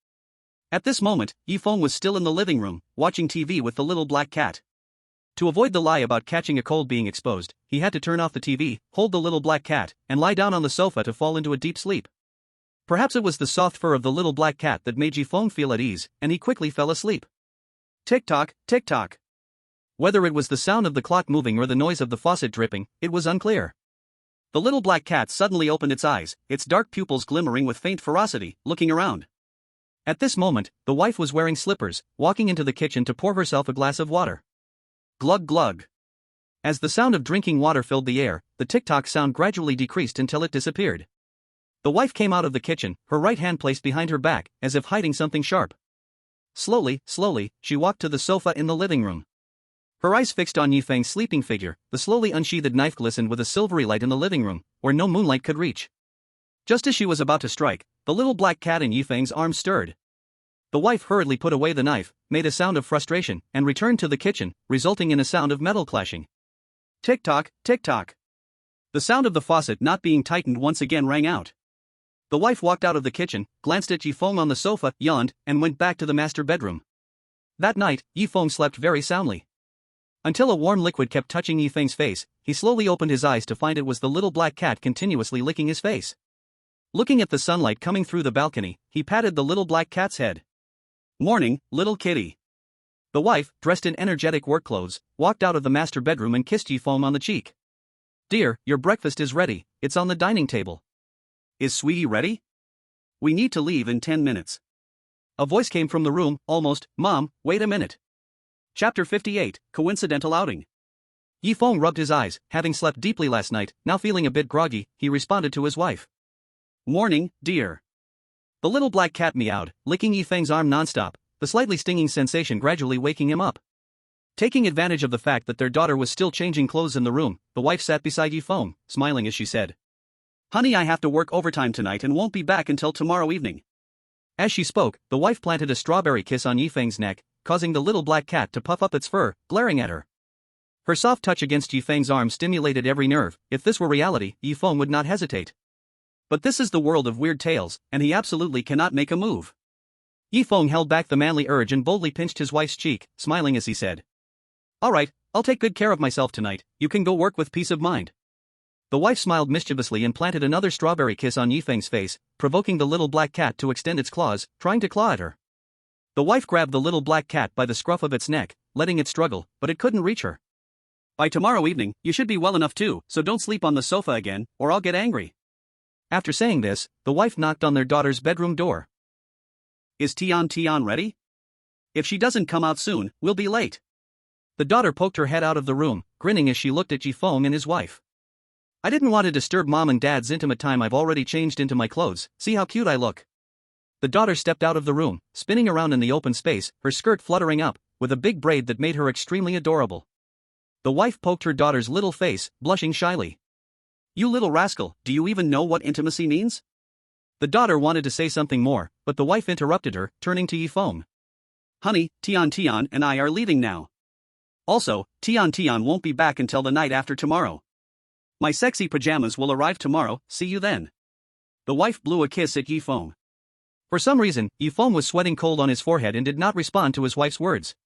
S1: At this moment, Yifeng was still in the living room, watching TV with the little black cat. To avoid the lie about catching a cold being exposed, he had to turn off the TV, hold the little black cat, and lie down on the sofa to fall into a deep sleep. Perhaps it was the soft fur of the little black cat that made Yifeng feel at ease, and he quickly fell asleep. Tick-tock, tick-tock. Whether it was the sound of the clock moving or the noise of the faucet dripping, it was unclear. The little black cat suddenly opened its eyes, its dark pupils glimmering with faint ferocity, looking around. At this moment, the wife was wearing slippers, walking into the kitchen to pour herself a glass of water. Glug glug. As the sound of drinking water filled the air, the tick-tock sound gradually decreased until it disappeared. The wife came out of the kitchen, her right hand placed behind her back, as if hiding something sharp. Slowly, she walked to the sofa in the living room. Her eyes fixed on Yifeng's sleeping figure, the slowly unsheathed knife glistened with a silvery light in the living room, where no moonlight could reach. Just as she was about to strike, the little black cat in Yifeng's arms stirred. The wife hurriedly put away the knife, made a sound of frustration, and returned to the kitchen, resulting in a sound of metal clashing. Tick-tock, tick-tock. The sound of the faucet not being tightened once again rang out. The wife walked out of the kitchen, glanced at Yifeng on the sofa, yawned, and went back to the master bedroom. That night, Yifeng slept very soundly. Until a warm liquid kept touching Yifeng's face, he slowly opened his eyes to find it was the little black cat continuously licking his face. Looking at the sunlight coming through the balcony, he patted the little black cat's head. Morning, little kitty. The wife, dressed in energetic work clothes, walked out of the master bedroom and kissed Yifeng on the cheek. Dear, your breakfast is ready, it's on the dining table. Is Sweetie ready? We need to leave in 10 minutes. A voice came from the room, almost, Mom, wait a minute. Chapter 58, Coincidental Outing. Yifeng rubbed his eyes, having slept deeply last night, now feeling a bit groggy, he responded to his wife. Morning, dear. The little black cat meowed, licking Yifeng's arm nonstop, the slightly stinging sensation gradually waking him up. Taking advantage of the fact that their daughter was still changing clothes in the room, the wife sat beside Yifeng, smiling as she said, Honey, I have to work overtime tonight and won't be back until tomorrow evening. As she spoke, the wife planted a strawberry kiss on Yifeng's neck, causing the little black cat to puff up its fur, glaring at her. Her soft touch against Yifeng's arm stimulated every nerve. If this were reality, Yifeng would not hesitate. But this is the world of weird tales, and he absolutely cannot make a move. Yifeng held back the manly urge and boldly pinched his wife's cheek, smiling as he said, "Alright, I'll take good care of myself tonight, you can go work with peace of mind." The wife smiled mischievously and planted another strawberry kiss on Yifeng's face, provoking the little black cat to extend its claws, trying to claw at her. The wife grabbed the little black cat by the scruff of its neck, letting it struggle, but it couldn't reach her. "By tomorrow evening, you should be well enough too, so don't sleep on the sofa again, or I'll get angry." After saying this, the wife knocked on their daughter's bedroom door. "Is Tian ready? If she doesn't come out soon, we'll be late." The daughter poked her head out of the room, grinning as she looked at Yifeng and his wife. "I didn't want to disturb Mom and Dad's intimate time. I've already changed into my clothes, see how cute I look." The daughter stepped out of the room, spinning around in the open space, her skirt fluttering up, with a big braid that made her extremely adorable. The wife poked her daughter's little face, blushing shyly. "You little rascal, do you even know what intimacy means?" The daughter wanted to say something more, but the wife interrupted her, turning to Yifeng. "Honey, Tian and I are leaving now. Also, Tian won't be back until the night after tomorrow. My sexy pajamas will arrive tomorrow, see you then." The wife blew a kiss at Yifeng. For some reason, Yifeng was sweating cold on his forehead and did not respond to his wife's words.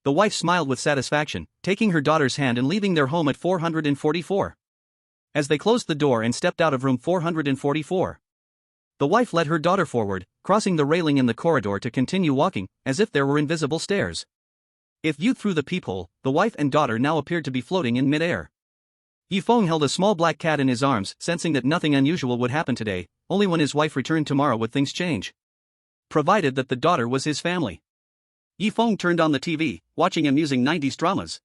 S1: The wife smiled with satisfaction, taking her daughter's hand and leaving their home at 444. As they closed the door and stepped out of room 444, the wife led her daughter forward, crossing the railing in the corridor to continue walking, as if there were invisible stairs. If viewed through the peephole, the wife and daughter now appeared to be floating in midair. Yifeng held a small black cat in his arms, sensing that nothing unusual would happen today. Only when his wife returned tomorrow would things change. Provided that the daughter was his family. Yifeng turned on the TV, watching amusing 90s dramas.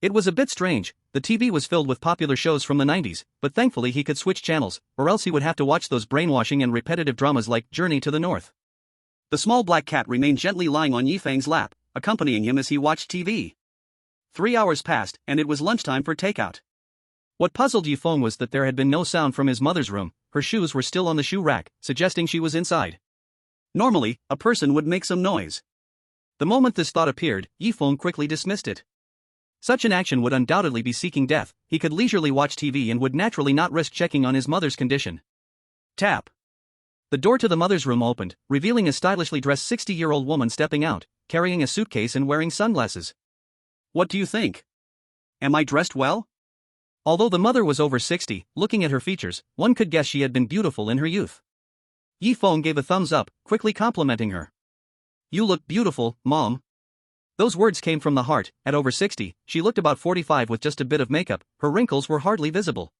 S1: It was a bit strange, the TV was filled with popular shows from the 90s, but thankfully he could switch channels, or else he would have to watch those brainwashing and repetitive dramas like Journey to the North. The small black cat remained gently lying on Yifeng's lap, accompanying him as he watched TV. 3 hours passed, and it was lunchtime for takeout. What puzzled Yifeng was that there had been no sound from his mother's room. Her shoes were still on the shoe rack, suggesting she was inside. Normally, a person would make some noise. The moment this thought appeared, Yifeng quickly dismissed it. Such an action would undoubtedly be seeking death. He could leisurely watch TV and would naturally not risk checking on his mother's condition. Tap. The door to the mother's room opened, revealing a stylishly dressed 60-year-old woman stepping out, carrying a suitcase and wearing sunglasses. "What do you think? Am I dressed well?" Although the mother was over 60, looking at her features, one could guess she had been beautiful in her youth. Yifeng gave a thumbs up, quickly complimenting her. "You look beautiful, Mom." Those words came from the heart. At over 60, she looked about 45 with just a bit of makeup, her wrinkles were hardly visible.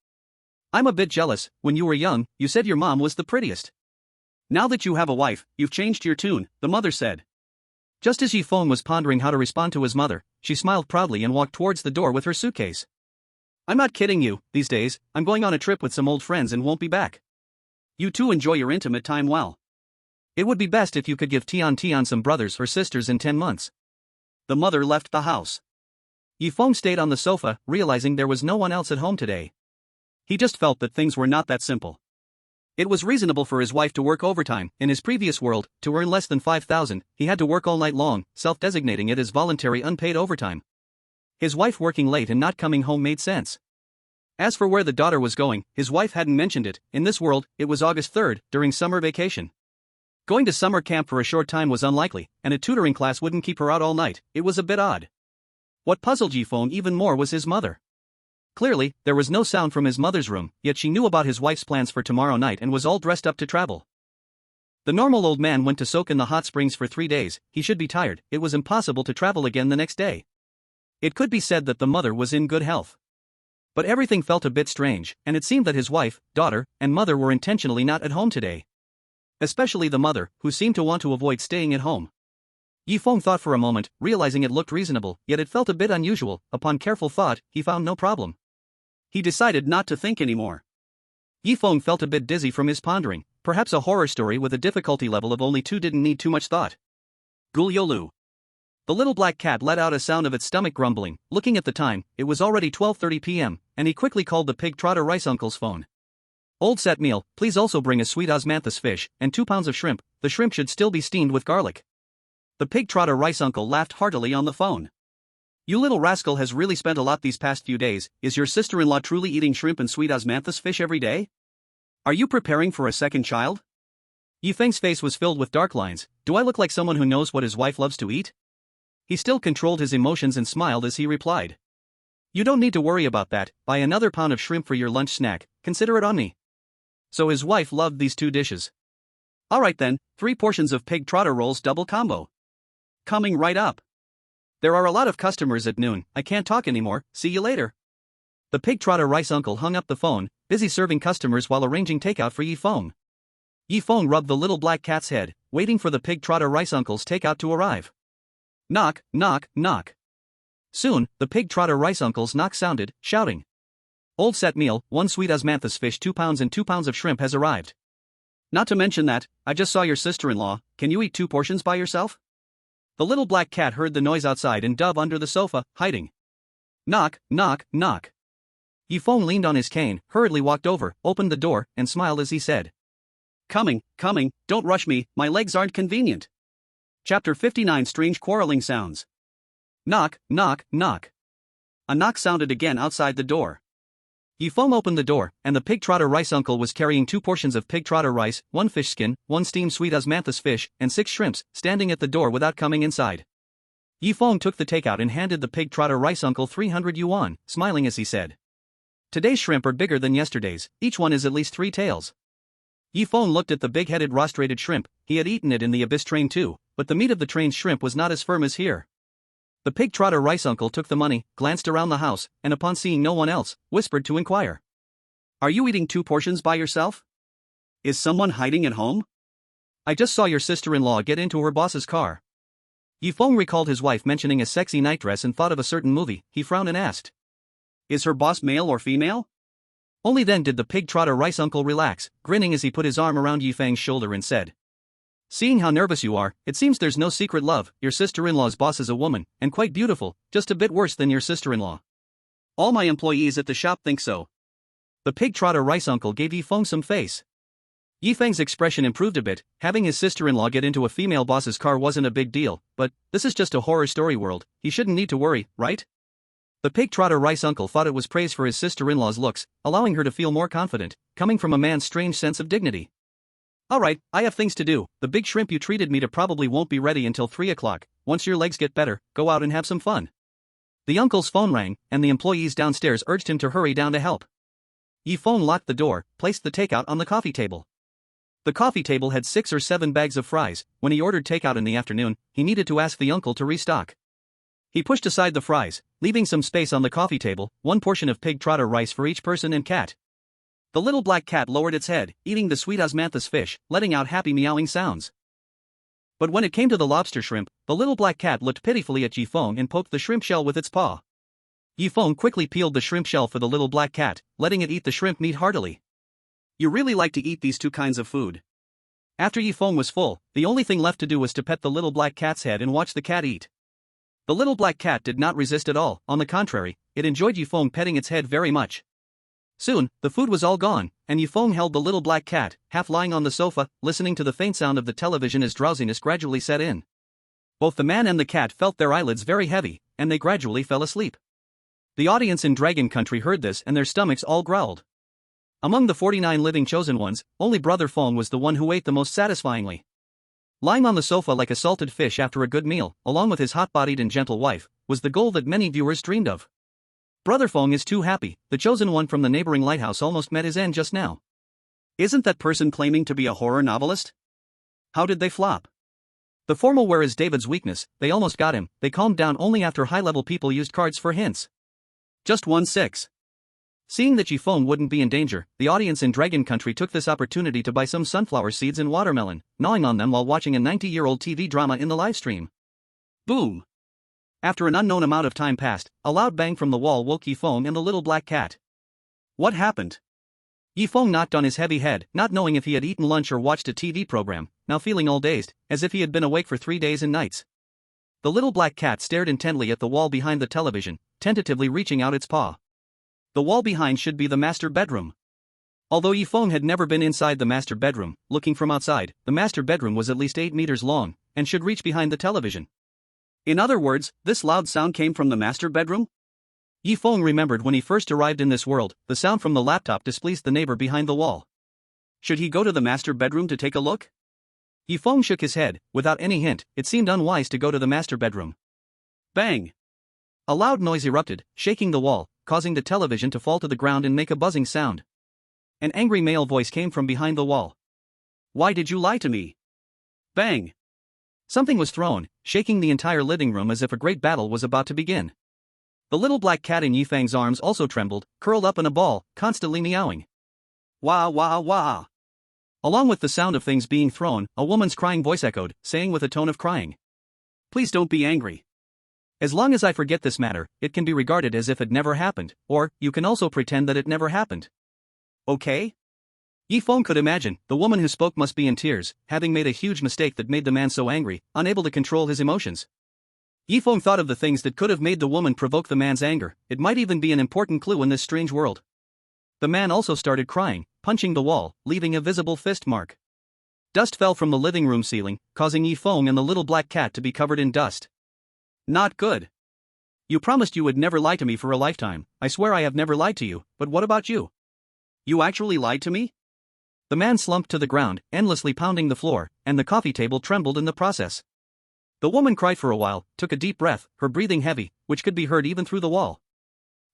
S1: "I'm a bit jealous. When you were young, you said your mom was the prettiest. Now that you have a wife, you've changed your tune," the mother said. Just as Yifeng was pondering how to respond to his mother, she smiled proudly and walked towards the door with her suitcase. "I'm not kidding you, these days, I'm going on a trip with some old friends and won't be back. You two enjoy your intimate time well. It would be best if you could give Tian some brothers or sisters in 10 months. The mother left the house. Yifeng stayed on the sofa, realizing there was no one else at home today. He just felt that things were not that simple. It was reasonable for his wife to work overtime. In his previous world, to earn less than 5,000, he had to work all night long, self-designating it as voluntary unpaid overtime. His wife working late and not coming home made sense. As for where the daughter was going, his wife hadn't mentioned it. In this world, it was August 3rd, during summer vacation. Going to summer camp for a short time was unlikely, and a tutoring class wouldn't keep her out all night. It was a bit odd. What puzzled Yifeng even more was his mother. Clearly, there was no sound from his mother's room, yet she knew about his wife's plans for tomorrow night and was all dressed up to travel. The normal old man went to soak in the hot springs for 3 days. He should be tired. It was impossible to travel again the next day. It could be said that the mother was in good health. But everything felt a bit strange, and it seemed that his wife, daughter, and mother were intentionally not at home today. Especially the mother, who seemed to want to avoid staying at home. Yifeng thought for a moment, realizing it looked reasonable, yet it felt a bit unusual. Upon careful thought, he found no problem. He decided not to think anymore. Yifeng felt a bit dizzy from his pondering. Perhaps a horror story with a difficulty level of only 2 didn't need too much thought. Gulyolu. The little black cat let out a sound of its stomach grumbling. Looking at the time, it was already 12:30 p.m., and he quickly called the pig trotter rice uncle's phone. "Old set meal, please also bring a sweet osmanthus fish, and 2 pounds of shrimp. The shrimp should still be steamed with garlic." The pig trotter rice uncle laughed heartily on the phone. You little rascal has really spent a lot these past few days. Is your sister-in-law truly eating shrimp and sweet osmanthus fish every day? Are you preparing for a second child? Feng's face was filled with dark lines. Do I look like someone who knows what his wife loves to eat? He still controlled his emotions and smiled as he replied. You don't need to worry about that. Buy another pound of shrimp for your lunch snack, consider it on me. So his wife loved these two dishes. Alright then, 3 portions of pig trotter rolls double combo. Coming right up. There are a lot of customers at noon, I can't talk anymore, see you later. The pig trotter rice uncle hung up the phone, busy serving customers while arranging takeout for Feng. Feng rubbed the little black cat's head, waiting for the pig trotter rice uncle's takeout to arrive. Knock, knock, knock. Soon, the pig trotter rice uncle's knock sounded, shouting. Old set meal, 1 sweet osmanthus fish 2 pounds and 2 pounds of shrimp has arrived. Not to mention that, I just saw your sister-in-law, can you eat 2 portions by yourself? The little black cat heard the noise outside and dove under the sofa, hiding. Knock, knock, knock. Feng leaned on his cane, hurriedly walked over, opened the door, and smiled as he said. Coming, don't rush me, my legs aren't convenient. Chapter 59 Strange Quarreling Sounds. Knock, knock, knock. A knock sounded again outside the door. Feng opened the door, and the pig trotter rice uncle was carrying 2 portions of pig trotter rice, 1 fish skin, 1 steamed sweet osmanthus fish, and 6 shrimps, standing at the door without coming inside. Feng took the takeout and handed the pig trotter rice uncle 300 yuan, smiling as he said. Today's shrimp are bigger than yesterday's, each one is at least 3 tails. Feng looked at the big-headed rostrated shrimp. He had eaten it in the abyss train too, but the meat of the trained shrimp was not as firm as here. The pig trotter rice uncle took the money, glanced around the house, and upon seeing no one else, whispered to inquire. Are you eating 2 portions by yourself? Is someone hiding at home? I just saw your sister-in-law get into her boss's car. Feng recalled his wife mentioning a sexy nightdress and thought of a certain movie. He frowned and asked. Is her boss male or female? Only then did the pig trotter rice uncle relax, grinning as he put his arm around Feng's shoulder and said. Seeing how nervous you are, it seems there's no secret love. Your sister-in-law's boss is a woman, and quite beautiful, just a bit worse than your sister-in-law. All my employees at the shop think so. The pig trotter rice uncle gave Feng some face. Feng's expression improved a bit. Having his sister-in-law get into a female boss's car wasn't a big deal, but this is just a horror story world, he shouldn't need to worry, right? The pig trotter rice uncle thought it was praise for his sister-in-law's looks, allowing her to feel more confident, coming from a man's strange sense of dignity. Alright, I have things to do. The big shrimp you treated me to probably won't be ready until 3 o'clock. Once your legs get better, go out and have some fun. The uncle's phone rang, and the employees downstairs urged him to hurry down to help. Feng locked the door, placed the takeout on the coffee table. The coffee table had 6 or 7 bags of fries. When he ordered takeout in the afternoon, he needed to ask the uncle to restock. He pushed aside the fries, leaving some space on the coffee table, 1 portion of pig trotter rice for each person and cat. The little black cat lowered its head, eating the sweet osmanthus fish, letting out happy meowing sounds. But when it came to the lobster shrimp, the little black cat looked pitifully at Feng and poked the shrimp shell with its paw. Feng quickly peeled the shrimp shell for the little black cat, letting it eat the shrimp meat heartily. You really like to eat these 2 kinds of food. After Feng was full, the only thing left to do was to pet the little black cat's head and watch the cat eat. The little black cat did not resist at all, on the contrary, it enjoyed Feng petting its head very much. Soon, the food was all gone, and Feng held the little black cat, half lying on the sofa, listening to the faint sound of the television as drowsiness gradually set in. Both the man and the cat felt their eyelids very heavy, and they gradually fell asleep. The audience in Dragon Country heard this and their stomachs all growled. Among the 49 living chosen ones, only Brother Feng was the one who ate the most satisfyingly. Lying on the sofa like a salted fish after a good meal, along with his hot-bodied and gentle wife, was the goal that many viewers dreamed of. Brother Feng is too happy. The chosen one from the neighboring lighthouse almost met his end just now. Isn't that person claiming to be a horror novelist? How did they flop? The formal wear is David's weakness. They almost got him. They calmed down only after high-level people used cards for hints. Just 1-6. Seeing that Feng wouldn't be in danger, the audience in Dragon Country took this opportunity to buy some sunflower seeds and watermelon, gnawing on them while watching a 90-year-old TV drama in the livestream. Boom! After an unknown amount of time passed, a loud bang from the wall woke Feng and the little black cat. What happened? Feng knocked on his heavy head, not knowing if he had eaten lunch or watched a TV program, now feeling all dazed, as if he had been awake for 3 days and nights. The little black cat stared intently at the wall behind the television, tentatively reaching out its paw. The wall behind should be the master bedroom. Although Feng had never been inside the master bedroom, looking from outside, the master bedroom was at least 8 meters long, and should reach behind the television. In other words, this loud sound came from the master bedroom? Yi Feng remembered when he first arrived in this world, the sound from the laptop displeased the neighbor behind the wall. Should he go to the master bedroom to take a look? Yi Feng shook his head. Without any hint, it seemed unwise to go to the master bedroom. Bang! A loud noise erupted, shaking the wall, causing the television to fall to the ground and make a buzzing sound. An angry male voice came from behind the wall. Why did you lie to me? Bang! Something was thrown, shaking the entire living room as if a great battle was about to begin. The little black cat in Yi Feng's arms also trembled, curled up in a ball, constantly meowing. Wah wah wah! Along with the sound of things being thrown, a woman's crying voice echoed, saying with a tone of crying. Please don't be angry. As long as I forget this matter, it can be regarded as if it never happened, or, you can also pretend that it never happened. Okay? Yi Feng could imagine, the woman who spoke must be in tears, having made a huge mistake that made the man so angry, unable to control his emotions. Yi Feng thought of the things that could have made the woman provoke the man's anger. It might even be an important clue in this strange world. The man also started crying, punching the wall, leaving a visible fist mark. Dust fell from the living room ceiling, causing Yi Feng and the little black cat to be covered in dust. Not good. You promised you would never lie to me for a lifetime. I swear I have never lied to you, but what about you? You actually lied to me? The man slumped to the ground, endlessly pounding the floor, and the coffee table trembled in the process. The woman cried for a while, took a deep breath, her breathing heavy, which could be heard even through the wall.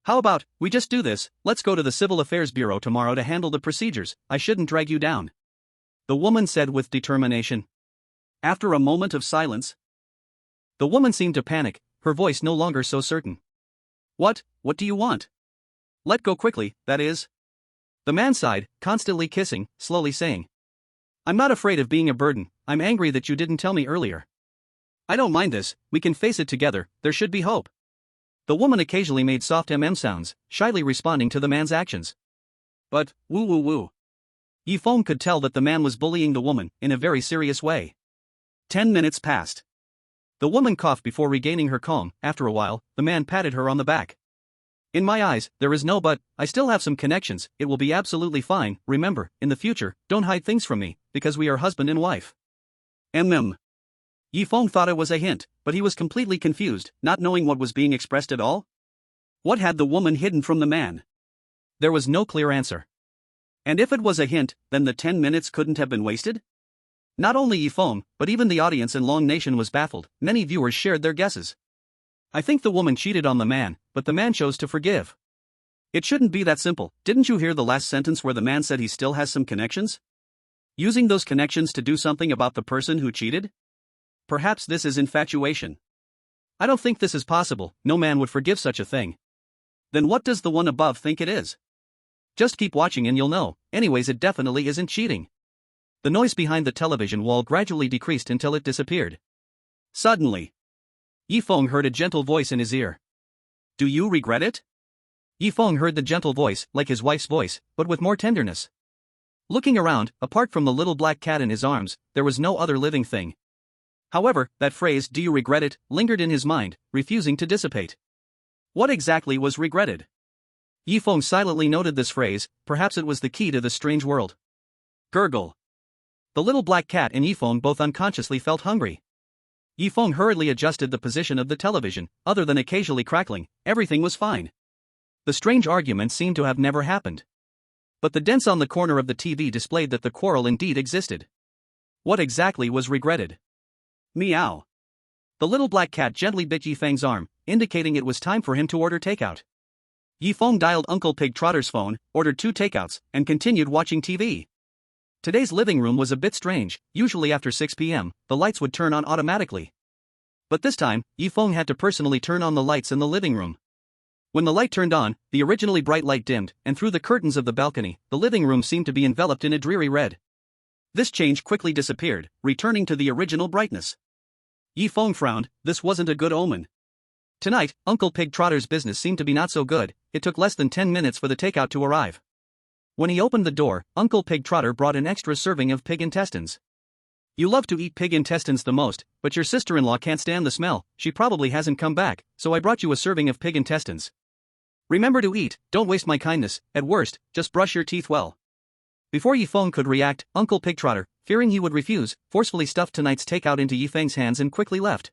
S1: How about, we just do this? Let's go to the Civil Affairs Bureau tomorrow to handle the procedures. I shouldn't drag you down. The woman said with determination. After a moment of silence, the woman seemed to panic, her voice no longer so certain. What do you want? Let go quickly, that is. The man sighed, constantly kissing, slowly saying. I'm not afraid of being a burden, I'm angry that you didn't tell me earlier. I don't mind this, we can face it together, there should be hope. The woman occasionally made soft sounds, shyly responding to the man's actions. But, woo woo woo. Yi Feng could tell that the man was bullying the woman, in a very serious way. 10 minutes passed. The woman coughed before regaining her calm. After a while, the man patted her on the back. In my eyes, there is no but, I still have some connections, it will be absolutely fine. Remember, in the future, don't hide things from me, because we are husband and wife. Yi Feng thought it was a hint, but he was completely confused, not knowing what was being expressed at all. What had the woman hidden from the man? There was no clear answer. And if it was a hint, then the 10 minutes couldn't have been wasted? Not only Yi Feng, but even the audience in Long Nation was baffled. Many viewers shared their guesses. I think the woman cheated on the man, but the man chose to forgive. It shouldn't be that simple. Didn't you hear the last sentence where the man said he still has some connections? Using those connections to do something about the person who cheated? Perhaps this is infatuation. I don't think this is possible, no man would forgive such a thing. Then what does the one above think it is? Just keep watching and you'll know. Anyways, it definitely isn't cheating. The noise behind the television wall gradually decreased until it disappeared. Suddenly, Yi Feng heard a gentle voice in his ear. Do you regret it? Yi Feng heard the gentle voice, like his wife's voice, but with more tenderness. Looking around, apart from the little black cat in his arms, there was no other living thing. However, that phrase, do you regret it, lingered in his mind, refusing to dissipate. What exactly was regretted? Yi Feng silently noted this phrase, perhaps it was the key to the strange world. Gurgle. The little black cat and Yi Feng both unconsciously felt hungry. Yi Feng hurriedly adjusted the position of the television. Other than occasionally crackling, everything was fine. The strange argument seemed to have never happened. But the dents on the corner of the TV displayed that the quarrel indeed existed. What exactly was regretted? Meow. The little black cat gently bit Yi Feng's arm, indicating it was time for him to order takeout. Yi Feng dialed Uncle Pig Trotter's phone, ordered 2 takeouts, and continued watching TV. Today's living room was a bit strange. Usually after 6 p.m., the lights would turn on automatically. But this time, Yi Feng had to personally turn on the lights in the living room. When the light turned on, the originally bright light dimmed, and through the curtains of the balcony, the living room seemed to be enveloped in a dreary red. This change quickly disappeared, returning to the original brightness. Yi Feng frowned. This wasn't a good omen. Tonight, Uncle Pig Trotter's business seemed to be not so good. It took less than 10 minutes for the takeout to arrive. When he opened the door, Uncle Pig Trotter brought an extra serving of pig intestines. You love to eat pig intestines the most, but your sister-in-law can't stand the smell. She probably hasn't come back, so I brought you a serving of pig intestines. Remember to eat, don't waste my kindness. At worst, just brush your teeth well. Before Yi Feng could react, Uncle Pig Trotter, fearing he would refuse, forcefully stuffed tonight's takeout into Yi Feng's hands and quickly left.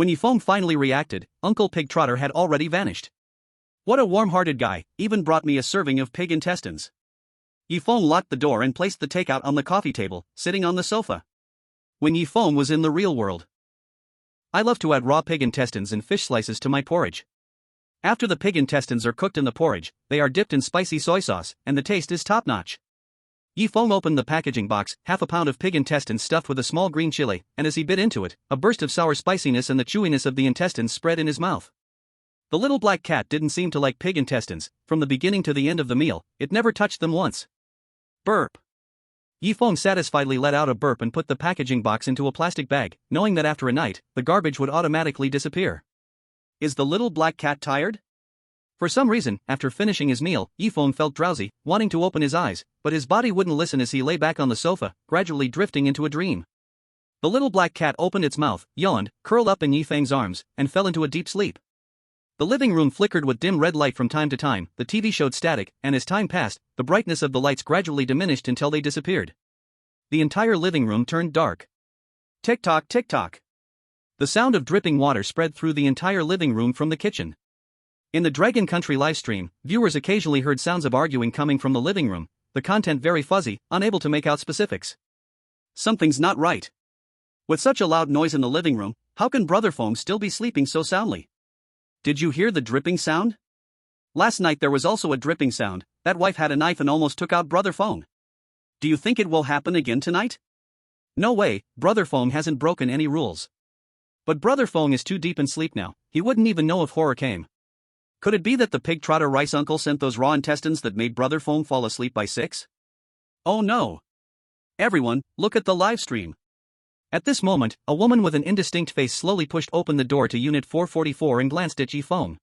S1: When Yifeng finally reacted, Uncle Pig Trotter had already vanished. What a warm-hearted guy, even brought me a serving of pig intestines. Yifeng locked the door and placed the takeout on the coffee table, sitting on the sofa. When Yifeng was in the real world, I love to add raw pig intestines and fish slices to my porridge. After the pig intestines are cooked in the porridge, they are dipped in spicy soy sauce, and the taste is top-notch. Yifeng opened the packaging box, half a pound of pig intestines stuffed with a small green chili, and as he bit into it, a burst of sour spiciness and the chewiness of the intestines spread in his mouth. The little black cat didn't seem to like pig intestines. From the beginning to the end of the meal, it never touched them once. Burp. Yifeng satisfiedly let out a burp and put the packaging box into a plastic bag, knowing that after a night, the garbage would automatically disappear. Is the little black cat tired? For some reason, after finishing his meal, Yifeng felt drowsy, wanting to open his eyes, but his body wouldn't listen as he lay back on the sofa, gradually drifting into a dream. The little black cat opened its mouth, yawned, curled up in Yifeng's arms, and fell into a deep sleep. The living room flickered with dim red light from time to time, the TV showed static, and as time passed, the brightness of the lights gradually diminished until they disappeared. The entire living room turned dark. Tick-tock, tick-tock. The sound of dripping water spread through the entire living room from the kitchen. In the Dragon Country livestream, viewers occasionally heard sounds of arguing coming from the living room, the content very fuzzy, unable to make out specifics. Something's not right. With such a loud noise in the living room, how can Brother Feng still be sleeping so soundly? Did you hear the dripping sound? Last night there was also a dripping sound. That wife had a knife and almost took out Brother Feng. Do you think it will happen again tonight? No way, Brother Feng hasn't broken any rules. But Brother Feng is too deep in sleep now, he wouldn't even know if horror came. Could it be that the pig trotter rice uncle sent those raw intestines that made Brother Feng fall asleep by 6? Oh no! Everyone, look at the live stream. At this moment, a woman with an indistinct face slowly pushed open the door to Unit 444 and glanced at Yifeng.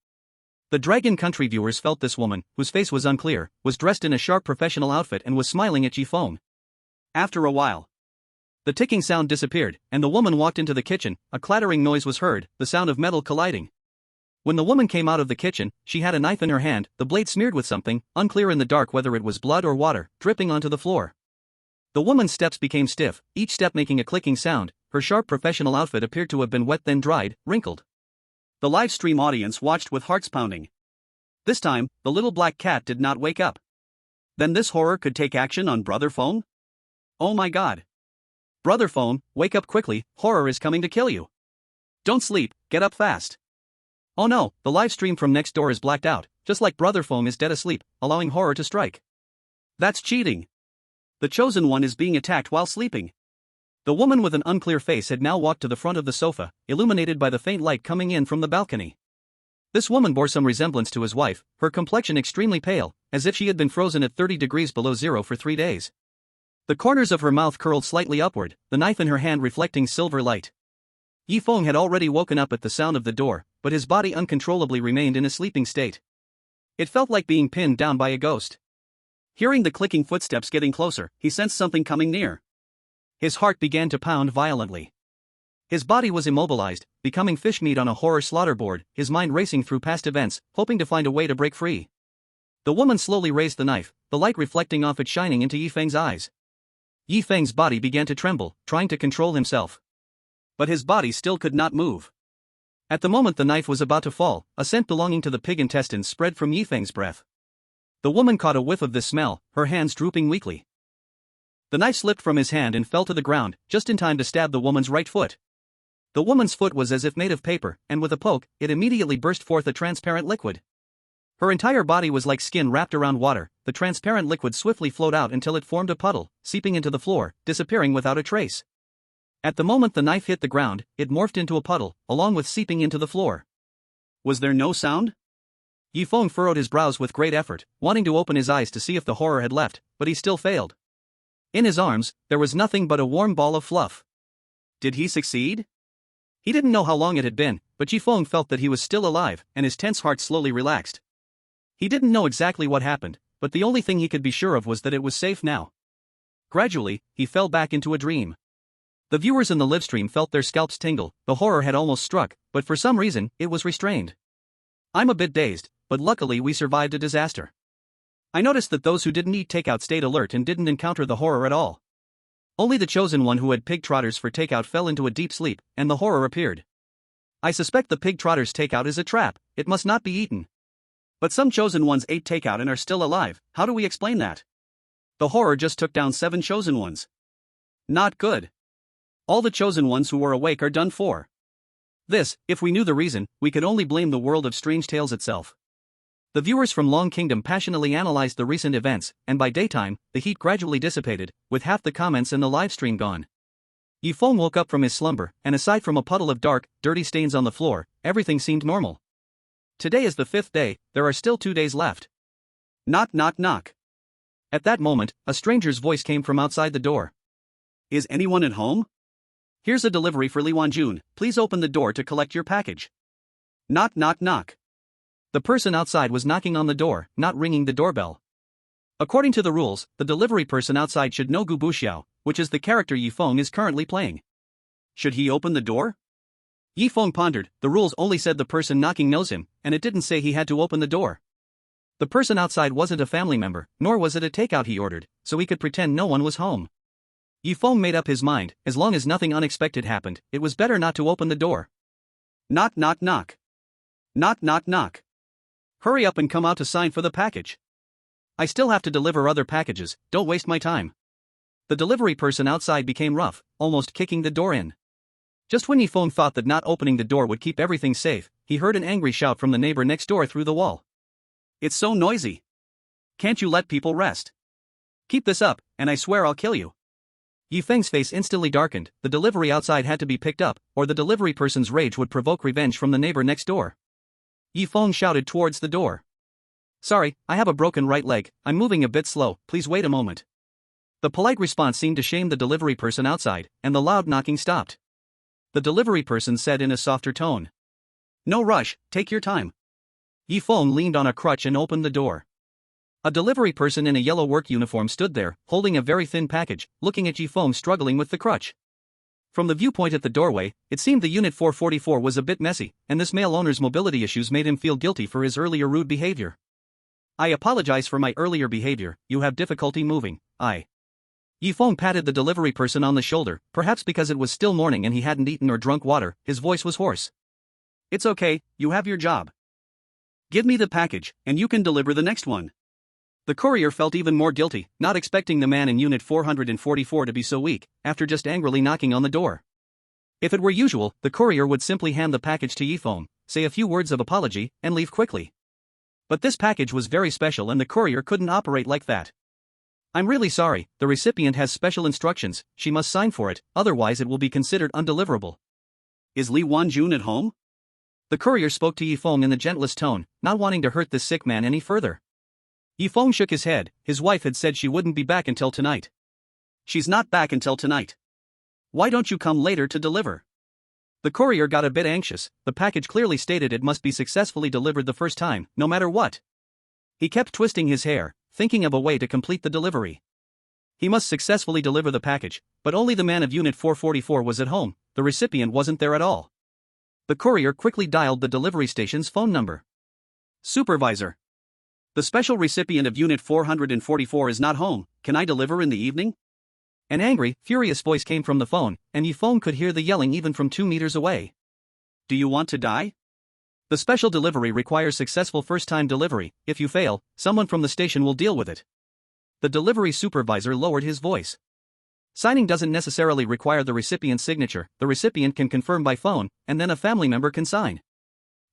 S1: The Dragon Country viewers felt this woman, whose face was unclear, was dressed in a sharp professional outfit and was smiling at Yifeng. After a while, the ticking sound disappeared, and the woman walked into the kitchen. A clattering noise was heard, the sound of metal colliding. When the woman came out of the kitchen, she had a knife in her hand, the blade smeared with something, unclear in the dark whether it was blood or water, dripping onto the floor. The woman's steps became stiff, each step making a clicking sound. Her sharp professional outfit appeared to have been wet then dried, wrinkled. The live stream audience watched with hearts pounding. This time, the little black cat did not wake up. Then this horror could take action on Brother Feng? Oh my god. Brother Feng, wake up quickly, horror is coming to kill you. Don't sleep, get up fast. Oh no, the live stream from next door is blacked out, just like Brother Feng is dead asleep, allowing horror to strike. That's cheating. The chosen one is being attacked while sleeping. The woman with an unclear face had now walked to the front of the sofa, illuminated by the faint light coming in from the balcony. This woman bore some resemblance to his wife, her complexion extremely pale, as if she had been frozen at 30 degrees below zero for 3 days. The corners of her mouth curled slightly upward, the knife in her hand reflecting silver light. Yifeng had already woken up at the sound of the door, but his body uncontrollably remained in a sleeping state. It felt like being pinned down by a ghost. Hearing the clicking footsteps getting closer, he sensed something coming near. His heart began to pound violently. His body was immobilized, becoming fish meat on a horror slaughter board, his mind racing through past events, hoping to find a way to break free. The woman slowly raised the knife, the light reflecting off it shining into Yifeng's eyes. Yifeng's body began to tremble, trying to control himself. But his body still could not move. At the moment the knife was about to fall, a scent belonging to the pig intestines spread from Yifeng's breath. The woman caught a whiff of this smell, her hands drooping weakly. The knife slipped from his hand and fell to the ground, just in time to stab the woman's right foot. The woman's foot was as if made of paper, and with a poke, it immediately burst forth a transparent liquid. Her entire body was like skin wrapped around water. The transparent liquid swiftly flowed out until it formed a puddle, seeping into the floor, disappearing without a trace. At the moment the knife hit the ground, it morphed into a puddle, along with seeping into the floor. Was there no sound? Yifeng furrowed his brows with great effort, wanting to open his eyes to see if the horror had left, but he still failed. In his arms, there was nothing but a warm ball of fluff. Did he succeed? He didn't know how long it had been, but Yifeng felt that he was still alive, and his tense heart slowly relaxed. He didn't know exactly what happened, but the only thing he could be sure of was that it was safe now. Gradually, he fell back into a dream. The viewers in the livestream felt their scalps tingle. The horror had almost struck, but for some reason, it was restrained. I'm a bit dazed, but luckily we survived a disaster. I noticed that those who didn't eat takeout stayed alert and didn't encounter the horror at all. Only the chosen one who had pig trotters for takeout fell into a deep sleep, and the horror appeared. I suspect the pig trotter's takeout is a trap, it must not be eaten. But some chosen ones ate takeout and are still alive, how do we explain that? The horror just took down 7 chosen ones. Not good. All the chosen ones who were awake are done for. This, if we knew the reason, we could only blame the world of strange tales itself. The viewers from Long Kingdom passionately analyzed the recent events, and by daytime, the heat gradually dissipated, with half the comments in the livestream gone. Feng woke up from his slumber, and aside from a puddle of dark, dirty stains on the floor, everything seemed normal. Today is the 5th day, there are still 2 days left. Knock knock knock. At that moment, a stranger's voice came from outside the door. Is anyone at home? Here's a delivery for Li Wanjun, please open the door to collect your package. Knock knock knock. The person outside was knocking on the door, not ringing the doorbell. According to the rules, the delivery person outside should know Gu Buxiao, which is the character Feng is currently playing. Should he open the door? Feng pondered, the rules only said the person knocking knows him, and it didn't say he had to open the door. The person outside wasn't a family member, nor was it a takeout he ordered, so he could pretend no one was home. Feng made up his mind, as long as nothing unexpected happened, it was better not to open the door. Knock knock knock. Knock knock knock. Hurry up and come out to sign for the package. I still have to deliver other packages, don't waste my time. The delivery person outside became rough, almost kicking the door in. Just when Feng thought that not opening the door would keep everything safe, he heard an angry shout from the neighbor next door through the wall. It's so noisy. Can't you let people rest? Keep this up, and I swear I'll kill you. Feng's face instantly darkened, the delivery outside had to be picked up, or the delivery person's rage would provoke revenge from the neighbor next door. Feng shouted towards the door. Sorry, I have a broken right leg, I'm moving a bit slow, please wait a moment. The polite response seemed to shame the delivery person outside, and the loud knocking stopped. The delivery person said in a softer tone. No rush, take your time. Feng leaned on a crutch and opened the door. A delivery person in a yellow work uniform stood there, holding a very thin package, looking at Feng struggling with the crutch. From the viewpoint at the doorway, it seemed the Unit 444 was a bit messy, and this male owner's mobility issues made him feel guilty for his earlier rude behavior. I apologize for my earlier behavior, you have difficulty moving, Feng patted the delivery person on the shoulder, perhaps because it was still morning and he hadn't eaten or drunk water, his voice was hoarse. It's okay, you have your job. Give me the package, and you can deliver the next one. The courier felt even more guilty, not expecting the man in Unit 444 to be so weak, after just angrily knocking on the door. If it were usual, the courier would simply hand the package to Feng, say a few words of apology, and leave quickly. But this package was very special and the courier couldn't operate like that. I'm really sorry, the recipient has special instructions, she must sign for it, otherwise it will be considered undeliverable. Is Li Wanjun at home? The courier spoke to Feng in the gentlest tone, not wanting to hurt this sick man any further. Feng shook his head, his wife had said she wouldn't be back until tonight. She's not back until tonight. Why don't you come later to deliver? The courier got a bit anxious, the package clearly stated it must be successfully delivered the first time, no matter what. He kept twisting his hair, thinking of a way to complete the delivery. He must successfully deliver the package, but only the man of Unit 444 was at home, the recipient wasn't there at all. The courier quickly dialed the delivery station's phone number. Supervisor. The special recipient of Unit 444 is not home, can I deliver in the evening? An angry, furious voice came from the phone, and Feng could hear the yelling even from 2 meters away. Do you want to die? The special delivery requires successful first-time delivery, if you fail, someone from the station will deal with it. The delivery supervisor lowered his voice. Signing doesn't necessarily require the recipient's signature, the recipient can confirm by phone, and then a family member can sign.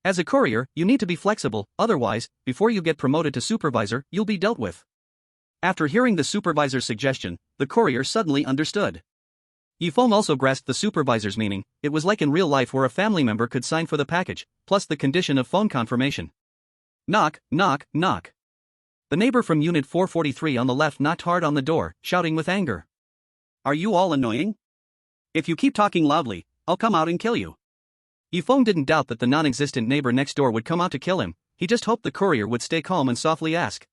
S1: As a courier, you need to be flexible, otherwise, before you get promoted to supervisor, you'll be dealt with. After hearing the supervisor's suggestion, the courier suddenly understood. Feng also grasped the supervisor's meaning, it was like in real life where a family member could sign for the package, plus the condition of phone confirmation. Knock, knock, knock. The neighbor from Unit 443 on the left knocked hard on the door, shouting with anger. Are you all annoying? If you keep talking loudly, I'll come out and kill you. Feng didn't doubt that the non-existent neighbor next door would come out to kill him, he just hoped the courier would stay calm and softly ask.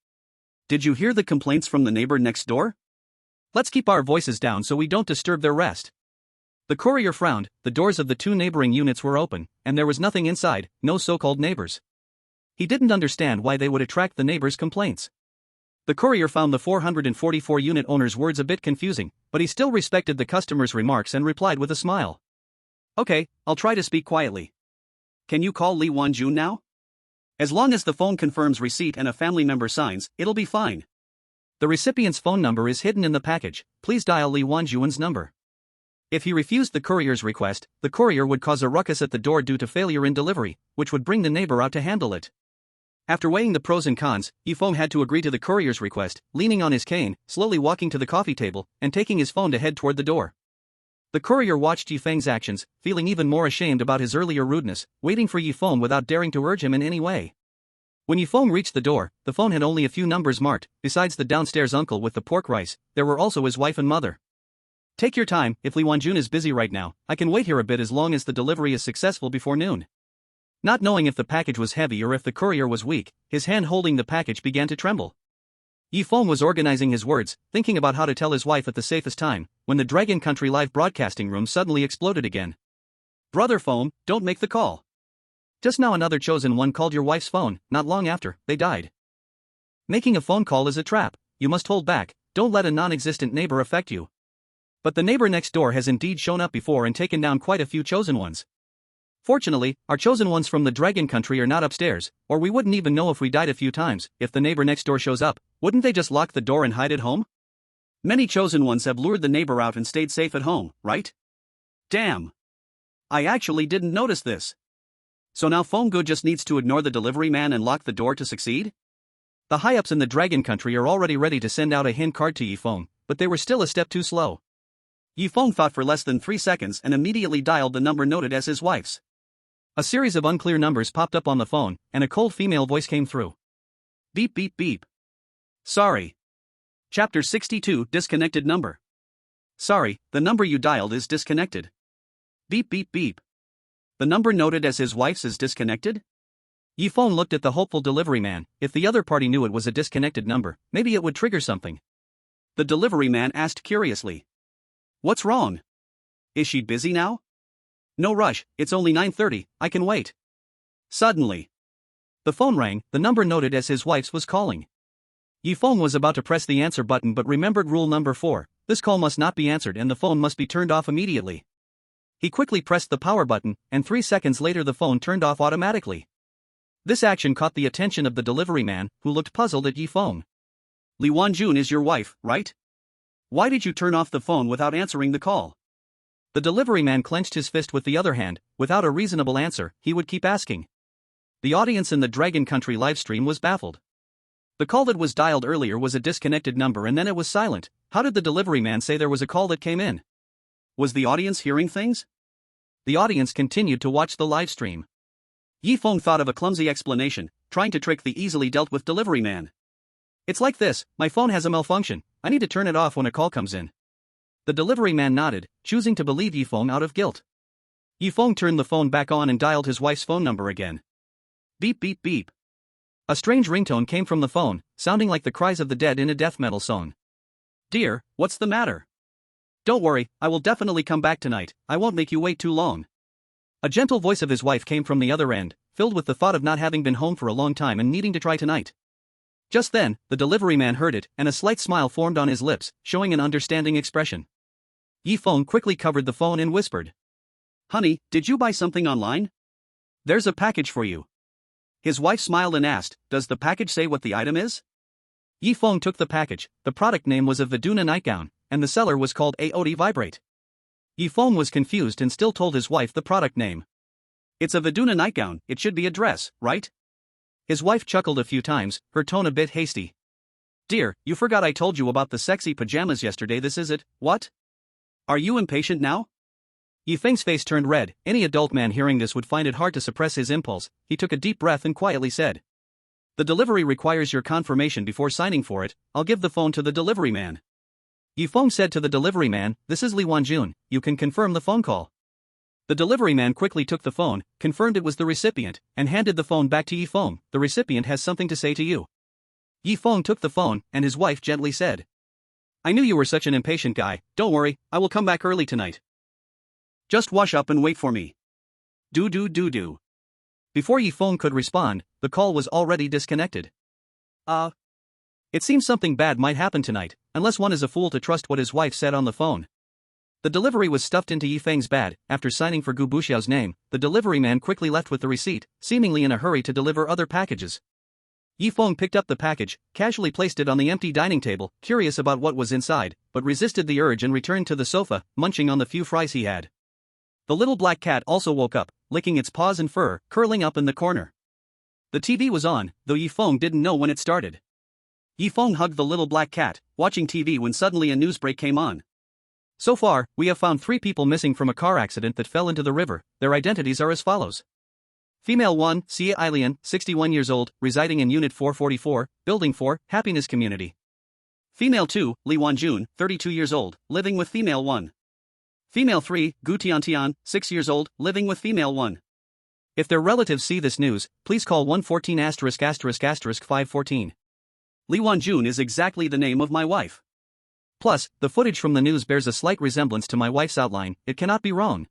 S1: Did you hear the complaints from the neighbor next door? Let's keep our voices down so we don't disturb their rest. The courier frowned, the doors of the 2 neighboring units were open, and there was nothing inside, no so-called neighbors. He didn't understand why they would attract the neighbors' complaints. The courier found the 444 unit owner's words a bit confusing, but he still respected the customer's remarks and replied with a smile. Okay, I'll try to speak quietly. can you call Li Wanjun now? As long as the phone confirms receipt and a family member signs, it'll be fine. The recipient's phone number is hidden in the package, please dial Li Wanjun's number. If he refused the courier's request, the courier would cause a ruckus at the door due to failure in delivery, which would bring the neighbor out to handle it. After weighing the pros and cons, Feng had to agree to the courier's request, leaning on his cane, slowly walking to the coffee table, and taking his phone to head toward the door. The courier watched Feng's actions, feeling even more ashamed about his earlier rudeness, waiting for Feng without daring to urge him in any way. When Feng reached the door, the phone had only a few numbers marked. Besides the downstairs uncle with the pork rice, there were also his wife and mother. Take your time, if Li Wanjun is busy right now, I can wait here a bit as long as the delivery is successful before noon. Not knowing if the package was heavy or if the courier was weak, his hand holding the package began to tremble. Feng was organizing his words, thinking about how to tell his wife at the safest time, when the Dragon Country live broadcasting room suddenly exploded again. Brother Feng, don't make the call. Just now another chosen one called your wife's phone, not long after, they died. Making a phone call is a trap, you must hold back, don't let a non-existent neighbor affect you. But the neighbor next door has indeed shown up before and taken down quite a few chosen ones. Fortunately, our chosen ones from the Dragon Country are not upstairs, or we wouldn't even know if we died a few times. If the neighbor next door shows up, wouldn't they just lock the door and hide at home? Many chosen ones have lured the neighbor out and stayed safe at home, right? Damn. I actually didn't notice this. So now Feng just needs to ignore the delivery man and lock the door to succeed? The high-ups in the Dragon Country are already ready to send out a hint card to Feng, but they were still a step too slow. Feng thought for less than 3 seconds and immediately dialed the number noted as his wife's. A series of unclear numbers popped up on the phone, and a cold female voice came through. Beep beep beep. Sorry. Chapter 62 Disconnected Number. Sorry, the number you dialed is disconnected. Beep beep beep. The number noted as his wife's is disconnected? Feng looked at the hopeful delivery man. If the other party knew it was a disconnected number, maybe it would trigger something. The delivery man asked curiously. What's wrong? Is she busy now? No rush, it's only 9:30, I can wait. Suddenly, the phone rang, the number noted as his wife's was calling. Feng was about to press the answer button but remembered rule number 4, this call must not be answered and the phone must be turned off immediately. He quickly pressed the power button, and 3 seconds later the phone turned off automatically. This action caught the attention of the delivery man, who looked puzzled at Feng. Li Wanjun is your wife, right? Why did you turn off the phone without answering the call? The delivery man clenched his fist with the other hand. Without a reasonable answer, he would keep asking. The audience in the Dragon Country livestream was baffled. The call that was dialed earlier was a disconnected number and then it was silent. How did the delivery man say there was a call that came in? Was the audience hearing things? The audience continued to watch the livestream. Feng thought of a clumsy explanation, trying to trick the easily dealt with delivery man. It's like this, my phone has a malfunction, I need to turn it off when a call comes in. The delivery man nodded, choosing to believe Feng out of guilt. Feng turned the phone back on and dialed his wife's phone number again. Beep beep beep. A strange ringtone came from the phone, sounding like the cries of the dead in a death metal song. Dear, what's the matter? Don't worry, I will definitely come back tonight, I won't make you wait too long. A gentle voice of his wife came from the other end, filled with the thought of not having been home for a long time and needing to try tonight. Just then, the delivery man heard it, and a slight smile formed on his lips, showing an understanding expression. Feng quickly covered the phone and whispered. Honey, did you buy something online? There's a package for you. His wife smiled and asked, does the package say what the item is? Feng took the package. The product name was a Viduna nightgown, and the seller was called Aodi Vibrate. Feng was confused and still told his wife the product name. It's a Viduna nightgown, it should be a dress, right? His wife chuckled a few times, her tone a bit hasty. Dear, you forgot I told you about the sexy pajamas yesterday, this is it, what? Are you impatient now? Feng's face turned red. Any adult man hearing this would find it hard to suppress his impulse. He took a deep breath and quietly said. The delivery requires your confirmation before signing for it, I'll give the phone to the delivery man. Feng said to the delivery man, this is Li Wanjun, you can confirm the phone call. The delivery man quickly took the phone, confirmed it was the recipient, and handed the phone back to Feng. The recipient has something to say to you. Feng took the phone, and his wife gently said. I knew you were such an impatient guy, don't worry, I will come back early tonight. Just wash up and wait for me. Do. Before Feng could respond, the call was already disconnected. It seems something bad might happen tonight, unless one is a fool to trust what his wife said on the phone. The delivery was stuffed into Yi Feng's bag. After signing for Gu Buxiao's name, the delivery man quickly left with the receipt, seemingly in a hurry to deliver other packages. Yi Feng picked up the package, casually placed it on the empty dining table, curious about what was inside, but resisted the urge and returned to the sofa, munching on the few fries he had. The little black cat also woke up, licking its paws and fur, curling up in the corner. The TV was on, though Yi Feng didn't know when it started. Yi Feng hugged the little black cat, watching TV when suddenly a news break came on. So far, we have found 3 people missing from a car accident that fell into the river. Their identities are as follows. Female 1, Xie Ailian, 61 years old, residing in Unit 444, Building 4, Happiness Community. Female 2, Li Wanjun, 32 years old, living with Female 1. Female 3, Gu Tiantian, 6 years old, living with Female 1. If their relatives see this news, please call 114 **** 514. Li Wanjun is exactly the name of my wife. Plus, the footage from the news bears a slight resemblance to my wife's outline. It cannot be wrong.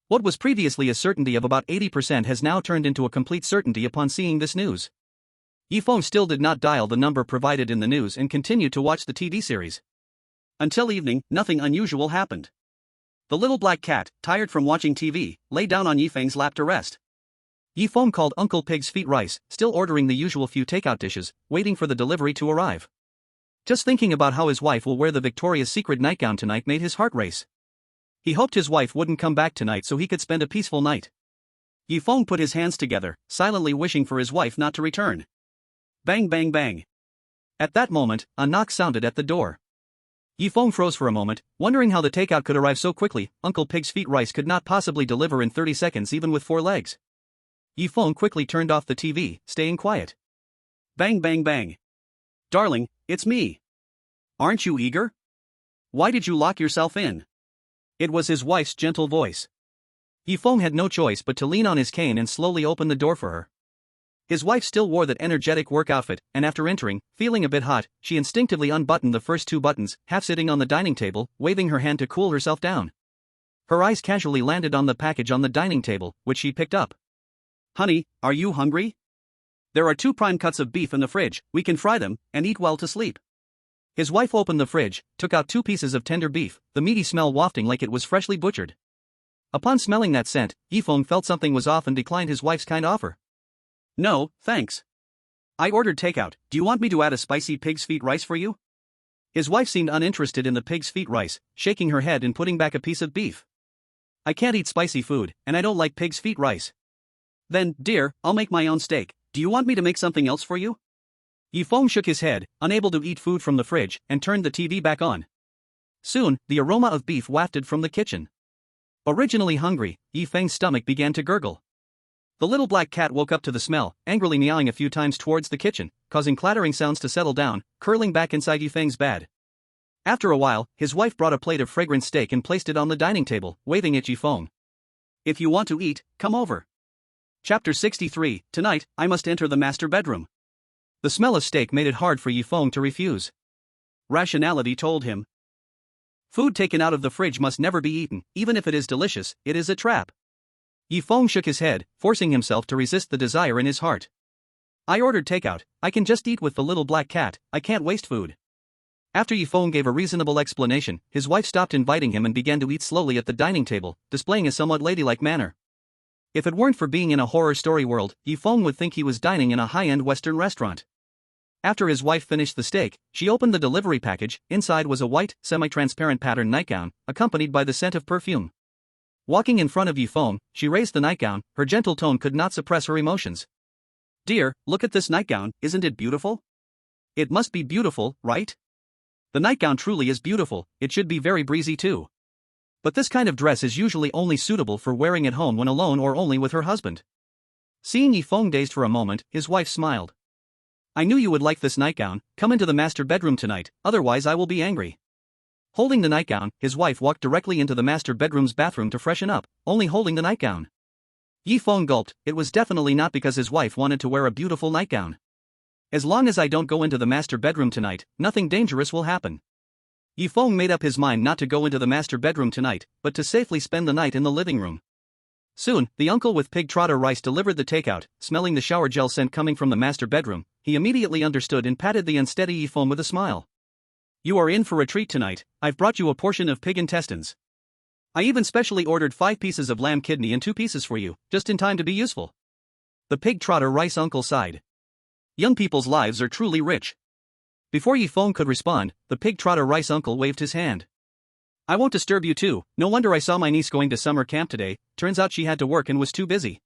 S1: What was previously a certainty of about 80% has now turned into a complete certainty upon seeing this news. Yi Feng still did not dial the number provided in the news and continued to watch the TV series. Until evening, nothing unusual happened. The little black cat, tired from watching TV, lay down on Yi Feng's lap to rest. Yi Feng called Uncle Pig's feet rice, still ordering the usual few takeout dishes, waiting for the delivery to arrive. Just thinking about how his wife will wear the Victoria's Secret nightgown tonight made his heart race. He hoped his wife wouldn't come back tonight so he could spend a peaceful night. Yi Feng put his hands together, silently wishing for his wife not to return. Bang bang bang. At that moment, a knock sounded at the door. Yi Feng froze for a moment, wondering how the takeout could arrive so quickly. Uncle Pig's feet rice could not possibly deliver in 30 seconds even with 4 legs. Yi Feng quickly turned off the TV, staying quiet. Bang bang bang. Darling, it's me. Aren't you eager? Why did you lock yourself in? It was his wife's gentle voice. Yi Feng had no choice but to lean on his cane and slowly open the door for her. His wife still wore that energetic work outfit, and after entering, feeling a bit hot, she instinctively unbuttoned the first 2 buttons, half sitting on the dining table, waving her hand to cool herself down. Her eyes casually landed on the package on the dining table, which she picked up. Honey, are you hungry? There are 2 prime cuts of beef in the fridge. We can fry them and eat well to sleep. His wife opened the fridge, took out 2 pieces of tender beef, the meaty smell wafting like it was freshly butchered. Upon smelling that scent, Yi Feng felt something was off and declined his wife's kind offer. No, thanks. I ordered takeout. Do you want me to add a spicy pig's feet rice for you? His wife seemed uninterested in the pig's feet rice, shaking her head and putting back a piece of beef. I can't eat spicy food, and I don't like pig's feet rice. Then, dear, I'll make my own steak. Do you want me to make something else for you? Yi Feng shook his head, unable to eat food from the fridge, and turned the TV back on. Soon, the aroma of beef wafted from the kitchen. Originally hungry, Yi Feng's stomach began to gurgle. The little black cat woke up to the smell, angrily meowing a few times towards the kitchen, causing clattering sounds to settle down, curling back inside Yi Feng's bed. After a while, his wife brought a plate of fragrant steak and placed it on the dining table, waving at Yi Feng. If you want to eat, come over. Chapter 63, Tonight, I must enter the master bedroom. The smell of steak made it hard for Yi Feng to refuse. Rationality told him. Food taken out of the fridge must never be eaten, even if it is delicious, it is a trap. Yi Feng shook his head, forcing himself to resist the desire in his heart. I ordered takeout. I can just eat with the little black cat. I can't waste food. After Yi Feng gave a reasonable explanation, his wife stopped inviting him and began to eat slowly at the dining table, displaying a somewhat ladylike manner. If it weren't for being in a horror story world, Yi Feng would think he was dining in a high-end Western restaurant. After his wife finished the steak, she opened the delivery package. Inside was a white, semi-transparent pattern nightgown, accompanied by the scent of perfume. Walking in front of Yi Feng, she raised the nightgown. Her gentle tone could not suppress her emotions. Dear, look at this nightgown, isn't it beautiful? It must be beautiful, right? The nightgown truly is beautiful, it should be very breezy too. But this kind of dress is usually only suitable for wearing at home when alone or only with her husband. Seeing Yi Feng dazed for a moment, his wife smiled. I knew you would like this nightgown. Come into the master bedroom tonight, otherwise I will be angry. Holding the nightgown, his wife walked directly into the master bedroom's bathroom to freshen up, only holding the nightgown. Yi Feng gulped. It was definitely not because his wife wanted to wear a beautiful nightgown. As long as I don't go into the master bedroom tonight, nothing dangerous will happen. Yi Feng made up his mind not to go into the master bedroom tonight, but to safely spend the night in the living room. Soon, the uncle with pig trotter rice delivered the takeout. Smelling the shower gel scent coming from the master bedroom, he immediately understood and patted the unsteady Yi Feng with a smile. You are in for a treat tonight. I've brought you a portion of pig intestines. I even specially ordered 5 pieces of lamb kidney and 2 pieces for you, just in time to be useful. The pig trotter rice uncle sighed. Young people's lives are truly rich. Before Feng could respond, the pig trotter rice uncle waved his hand. I won't disturb you too, no wonder I saw my niece going to summer camp today, turns out she had to work and was too busy.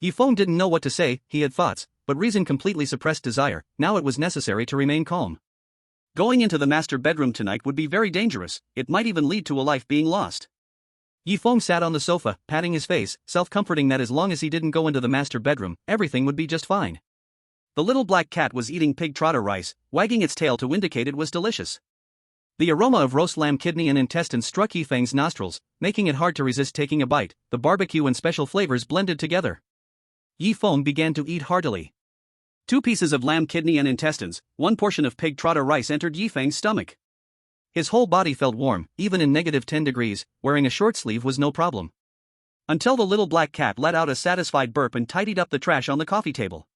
S1: Feng didn't know what to say, he had thoughts, but reason completely suppressed desire, now it was necessary to remain calm. Going into the master bedroom tonight would be very dangerous, it might even lead to a life being lost. Feng sat on the sofa, patting his face, self-comforting that as long as he didn't go into the master bedroom, everything would be just fine. The little black cat was eating pig trotter rice, wagging its tail to indicate it was delicious. The aroma of roast lamb kidney and intestines struck Feng's nostrils, making it hard to resist taking a bite. The barbecue and special flavors blended together. Feng began to eat heartily. 2 pieces of lamb kidney and intestines, 1 portion of pig trotter rice entered Feng's stomach. His whole body felt warm, even in -10 degrees, wearing a short sleeve was no problem. Until the little black cat let out a satisfied burp and tidied up the trash on the coffee table.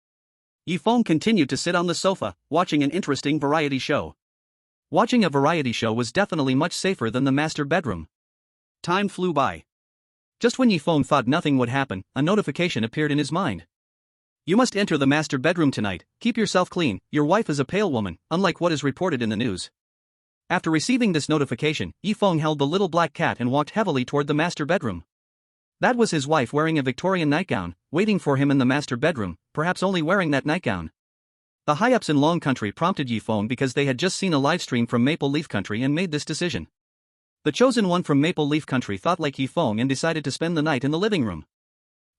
S1: Feng continued to sit on the sofa, watching an interesting variety show. Watching a variety show was definitely much safer than the master bedroom. Time flew by. Just when Feng thought nothing would happen, a notification appeared in his mind. You must enter the master bedroom tonight, keep yourself clean, your wife is a pale woman, unlike what is reported in the news. After receiving this notification, Feng held the little black cat and walked heavily toward the master bedroom. That was his wife wearing a Victorian nightgown, waiting for him in the master bedroom, perhaps only wearing that nightgown. The high-ups in Long Country prompted Feng because they had just seen a livestream from Maple Leaf Country and made this decision. The chosen one from Maple Leaf Country thought like Feng and decided to spend the night in the living room.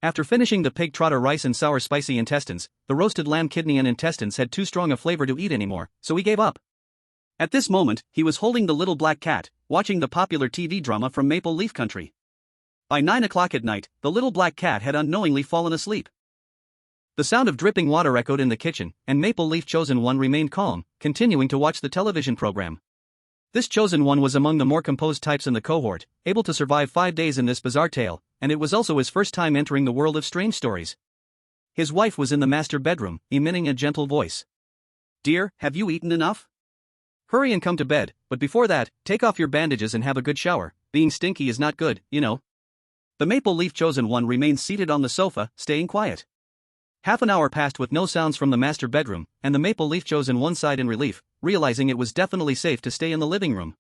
S1: After finishing the pig trotter rice and sour spicy intestines, the roasted lamb kidney and intestines had too strong a flavor to eat anymore, so he gave up. At this moment, he was holding the little black cat, watching the popular TV drama from Maple Leaf Country. By 9 o'clock at night, the little black cat had unknowingly fallen asleep. The sound of dripping water echoed in the kitchen, and Maple Leaf Chosen One remained calm, continuing to watch the television program. This Chosen One was among the more composed types in the cohort, able to survive 5 days in this bizarre tale, and it was also his first time entering the world of strange stories. His wife was in the master bedroom, emitting a gentle voice. Dear, have you eaten enough? Hurry and come to bed, but before that, take off your bandages and have a good shower, being stinky is not good, you know. The Maple Leaf Chosen One remained seated on the sofa, staying quiet. Half an hour passed with no sounds from the master bedroom, and the Maple Leaf Chosen One sighed in relief, realizing it was definitely safe to stay in the living room.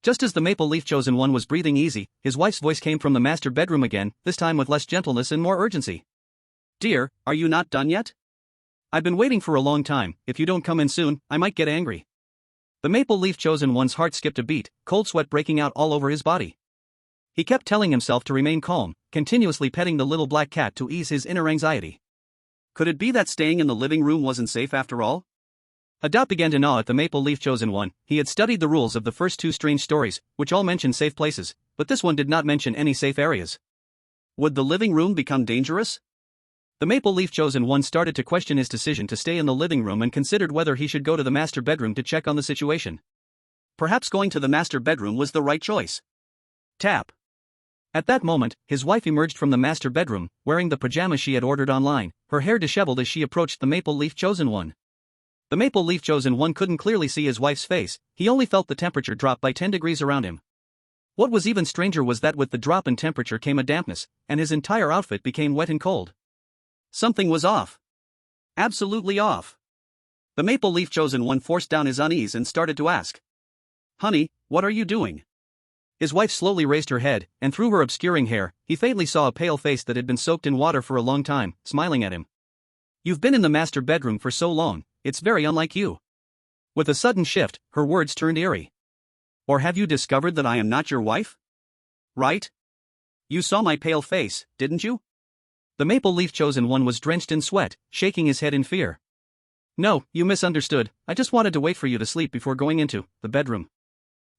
S1: Just as the Maple Leaf Chosen One was breathing easy, his wife's voice came from the master bedroom again, this time with less gentleness and more urgency. Dear, are you not done yet? I've been waiting for a long time, if you don't come in soon, I might get angry. The Maple Leaf Chosen One's heart skipped a beat, cold sweat breaking out all over his body. He kept telling himself to remain calm, continuously petting the little black cat to ease his inner anxiety. Could it be that staying in the living room wasn't safe after all? A doubt began to gnaw at the Maple Leaf Chosen One. He had studied the rules of the first 2 strange stories, which all mentioned safe places, but this one did not mention any safe areas. Would the living room become dangerous? The Maple Leaf Chosen One started to question his decision to stay in the living room and considered whether he should go to the master bedroom to check on the situation. Perhaps going to the master bedroom was the right choice. Tap. At that moment, his wife emerged from the master bedroom, wearing the pajamas she had ordered online, her hair disheveled as she approached the Maple Leaf Chosen One. The Maple Leaf Chosen One couldn't clearly see his wife's face, he only felt the temperature drop by 10 degrees around him. What was even stranger was that with the drop in temperature came a dampness, and his entire outfit became wet and cold. Something was off. Absolutely off. The Maple Leaf Chosen One forced down his unease and started to ask. Honey, what are you doing? His wife slowly raised her head, and through her obscuring hair, he faintly saw a pale face that had been soaked in water for a long time, smiling at him. You've been in the master bedroom for so long, it's very unlike you. With a sudden shift, her words turned eerie. Or have you discovered that I am not your wife? Right? You saw my pale face, didn't you? The Maple Leaf Chosen One was drenched in sweat, shaking his head in fear. No, you misunderstood, I just wanted to wait for you to sleep before going into the bedroom.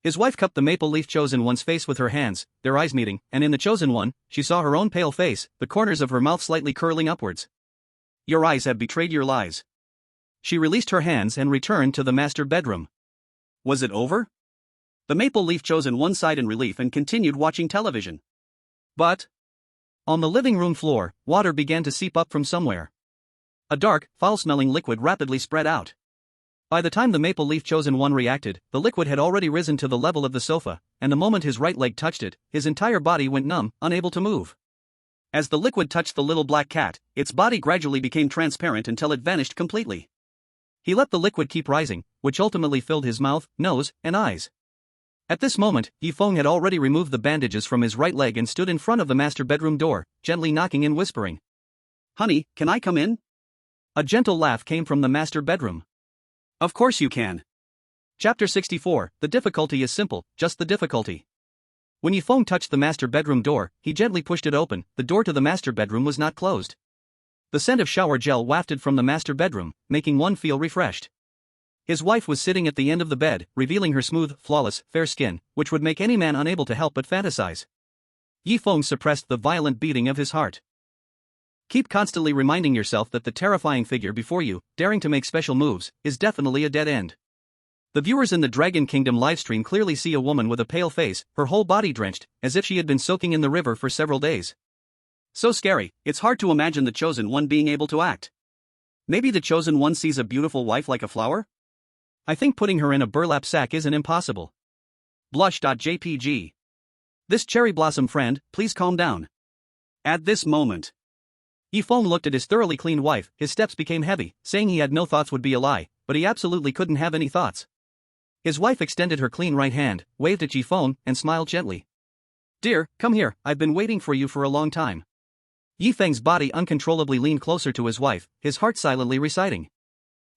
S1: His wife cupped the Maple Leaf Chosen One's face with her hands, their eyes meeting, and in the Chosen One, she saw her own pale face, the corners of her mouth slightly curling upwards. Your eyes have betrayed your lies. She released her hands and returned to the master bedroom. Was it over? The Maple Leaf Chosen One sighed in relief and continued watching television. But on the living room floor, water began to seep up from somewhere. A dark, foul-smelling liquid rapidly spread out. By the time the maple leaf chosen one reacted, the liquid had already risen to the level of the sofa, and the moment his right leg touched it, his entire body went numb, unable to move. As the liquid touched the little black cat, its body gradually became transparent until it vanished completely. He let the liquid keep rising, which ultimately filled his mouth, nose, and eyes. At this moment, Feng had already removed the bandages from his right leg and stood in front of the master bedroom door, gently knocking and whispering, "Honey, can I come in?" A gentle laugh came from the master bedroom. "Of course you can." Chapter 64, The difficulty is simple, just the difficulty. When Feng touched the master bedroom door, he gently pushed it open. The door to the master bedroom was not closed. The scent of shower gel wafted from the master bedroom, making one feel refreshed. His wife was sitting at the end of the bed, revealing her smooth, flawless, fair skin, which would make any man unable to help but fantasize. Feng suppressed the violent beating of his heart. Keep constantly reminding yourself that the terrifying figure before you, daring to make special moves, is definitely a dead end. The viewers in the Dragon Kingdom livestream clearly see a woman with a pale face, her whole body drenched, as if she had been soaking in the river for several days. So scary, it's hard to imagine the chosen one being able to act. Maybe the chosen one sees a beautiful wife like a flower? I think putting her in a burlap sack isn't impossible. Blush.jpg. This cherry blossom friend, please calm down. At this moment, Feng looked at his thoroughly cleaned wife. His steps became heavy, saying he had no thoughts would be a lie, but he absolutely couldn't have any thoughts. His wife extended her clean right hand, waved at Feng, and smiled gently. "Dear, come here, I've been waiting for you for a long time." Feng's body uncontrollably leaned closer to his wife, his heart silently reciting,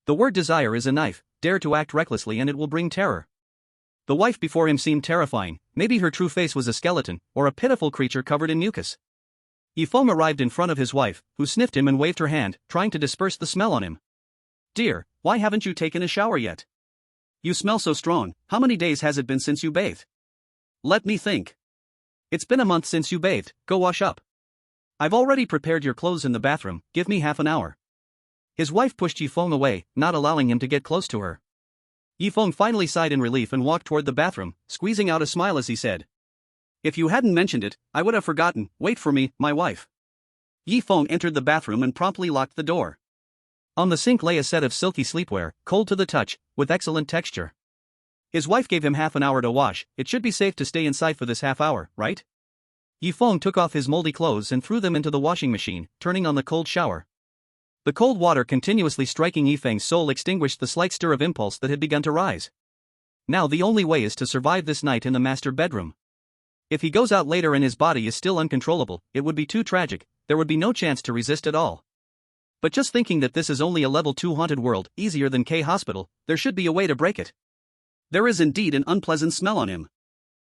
S1: "The word desire is a knife, dare to act recklessly and it will bring terror." The wife before him seemed terrifying. Maybe her true face was a skeleton, or a pitiful creature covered in mucus. Feng arrived in front of his wife, who sniffed him and waved her hand, trying to disperse the smell on him. "Dear, why haven't you taken a shower yet? You smell so strong. How many days has it been since you bathed?" "Let me think. It's been a month since you bathed, go wash up. I've already prepared your clothes in the bathroom, give me half an hour." His wife pushed Feng away, not allowing him to get close to her. Feng finally sighed in relief and walked toward the bathroom, squeezing out a smile as he said, "If you hadn't mentioned it, I would have forgotten. Wait for me, my wife." Feng entered the bathroom and promptly locked the door. On the sink lay a set of silky sleepwear, cold to the touch, with excellent texture. His wife gave him half an hour to wash. It should be safe to stay inside for this half hour, right? Feng took off his moldy clothes and threw them into the washing machine, turning on the cold shower. The cold water continuously striking Feng's soul extinguished the slight stir of impulse that had begun to rise. Now the only way is to survive this night in the master bedroom. If he goes out later and his body is still uncontrollable, it would be too tragic. There would be no chance to resist at all. But just thinking that this is only a level 2 haunted world, easier than K Hospital, there should be a way to break it. There is indeed an unpleasant smell on him.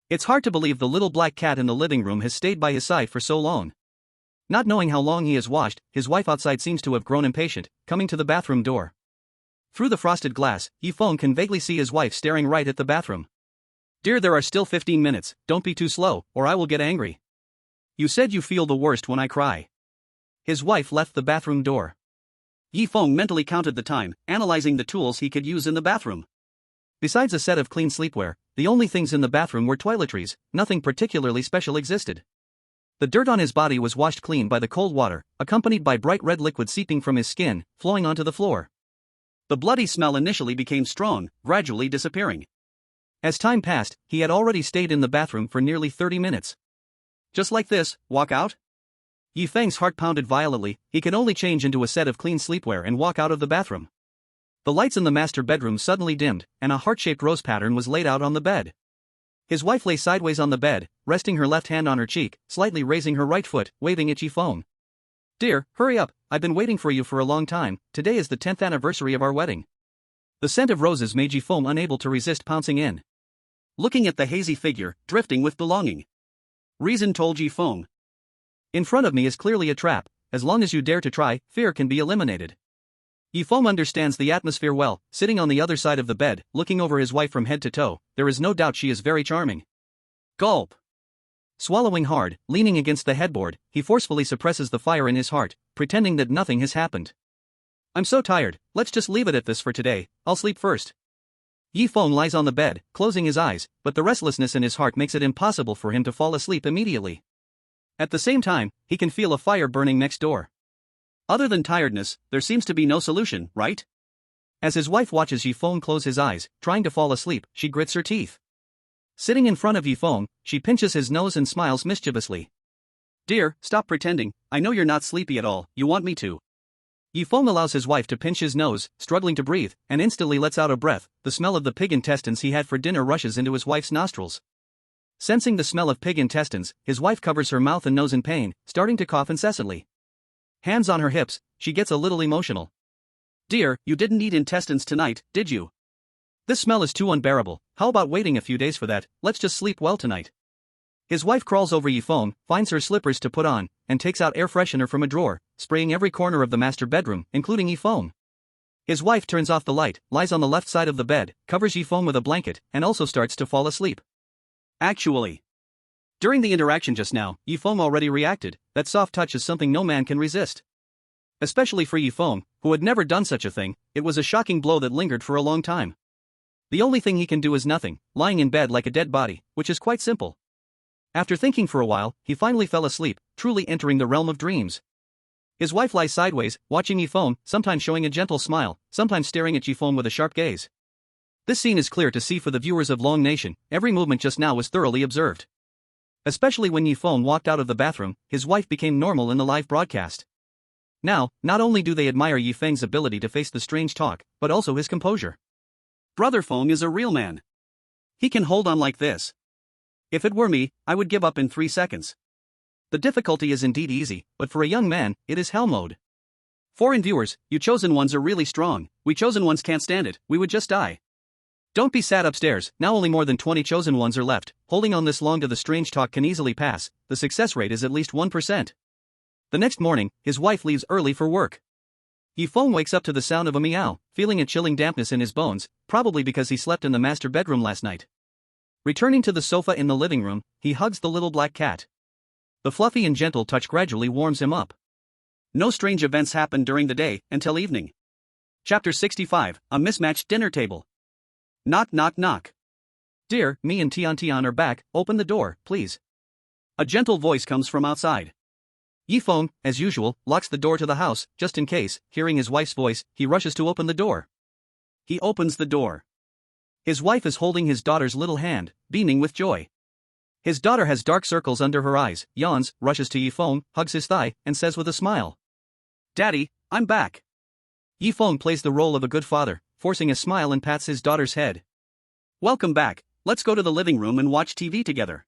S1: It's hard to believe the little black cat in the living room has stayed by his side for so long. Not knowing how long he has washed, his wife outside seems to have grown impatient, coming to the bathroom door. Through the frosted glass, Feng can vaguely see his wife staring right at the bathroom. "Dear, there are still 15 minutes, don't be too slow, or I will get angry. You said you feel the worst when I cry." His wife left the bathroom door. Feng mentally counted the time, analyzing the tools he could use in the bathroom. Besides a set of clean sleepwear, the only things in the bathroom were toiletries. Nothing particularly special existed. The dirt on his body was washed clean by the cold water, accompanied by bright red liquid seeping from his skin, flowing onto the floor. The bloody smell initially became strong, gradually disappearing. As time passed, he had already stayed in the bathroom for nearly 30 minutes. Just like this, walk out? Feng's heart pounded violently. He could only change into a set of clean sleepwear and walk out of the bathroom. The lights in the master bedroom suddenly dimmed, and a heart-shaped rose pattern was laid out on the bed. His wife lay sideways on the bed, resting her left hand on her cheek, slightly raising her right foot, waving at Feng. "Dear, hurry up, I've been waiting for you for a long time. Today is the 10th anniversary of our wedding." The scent of roses made Feng unable to resist pouncing in. Looking at the hazy figure, drifting with belonging. Reason told Feng. "In front of me is clearly a trap. As long as you dare to try, fear can be eliminated." Feng understands the atmosphere well. Sitting on the other side of the bed, looking over his wife from head to toe, there is no doubt she is very charming. Gulp. Swallowing hard, leaning against the headboard, he forcefully suppresses the fire in his heart, pretending that nothing has happened. "I'm so tired, let's just leave it at this for today, I'll sleep first." Feng lies on the bed, closing his eyes, but the restlessness in his heart makes it impossible for him to fall asleep immediately. At the same time, he can feel a fire burning next door. Other than tiredness, there seems to be no solution, right? As his wife watches Yifeng close his eyes, trying to fall asleep, she grits her teeth. Sitting in front of Yifeng, she pinches his nose and smiles mischievously. Dear, stop pretending, I know you're not sleepy at all, you want me to. Yifeng allows his wife to pinch his nose, struggling to breathe, and instantly lets out a breath. The smell of the pig intestines he had for dinner rushes into his wife's nostrils. Sensing the smell of pig intestines, his wife covers her mouth and nose in pain, starting to cough incessantly. Hands on her hips, she gets a little emotional. Dear, you didn't eat intestines tonight, did you? This smell is too unbearable, how about waiting a few days for that, let's just sleep well tonight. His wife crawls over Yifeng, finds her slippers to put on, and takes out air freshener from a drawer, spraying every corner of the master bedroom, including Yifeng. His wife turns off the light, lies on the left side of the bed, covers Yifeng with a blanket, and also starts to fall asleep. Actually, during the interaction just now, Yifeng already reacted. That soft touch is something no man can resist. Especially for Yifeng, who had never done such a thing, it was a shocking blow that lingered for a long time. The only thing he can do is nothing, lying in bed like a dead body, which is quite simple. After thinking for a while, he finally fell asleep, truly entering the realm of dreams. His wife lies sideways, watching Yifeng, sometimes showing a gentle smile, sometimes staring at Yifeng with a sharp gaze. This scene is clear to see for the viewers of Long Nation. Every movement just now was thoroughly observed. Especially when Yifeng walked out of the bathroom, his wife became normal in the live broadcast. Now, not only do they admire Yifeng's ability to face the strange talk, but also his composure. Brother Feng is a real man. He can hold on like this. If it were me, I would give up in 3 seconds. The difficulty is indeed easy, but for a young man, it is hell mode. Foreign viewers, you chosen ones are really strong, we chosen ones can't stand it, we would just die. Don't be sad upstairs, now only more than 20 chosen ones are left, holding on this long to the strange talk can easily pass, the success rate is at least 1%. The next morning, his wife leaves early for work. Yifeng wakes up to the sound of a meow, feeling a chilling dampness in his bones, probably because he slept in the master bedroom last night. Returning to the sofa in the living room, he hugs the little black cat. The fluffy and gentle touch gradually warms him up. No strange events happen during the day, until evening. Chapter 65, A Mismatched Dinner Table. Knock knock knock. Dear, me and Tian are back, open the door, please. A gentle voice comes from outside. Yifeng, as usual, locks the door to the house, just in case. Hearing his wife's voice, he rushes to open the door. He opens the door. His wife is holding his daughter's little hand, beaming with joy. His daughter has dark circles under her eyes, yawns, rushes to Yifeng, hugs his thigh, and says with a smile, Daddy, I'm back. Yifeng plays the role of a good father, forcing a smile and pats his daughter's head. Welcome back, let's go to the living room and watch TV together.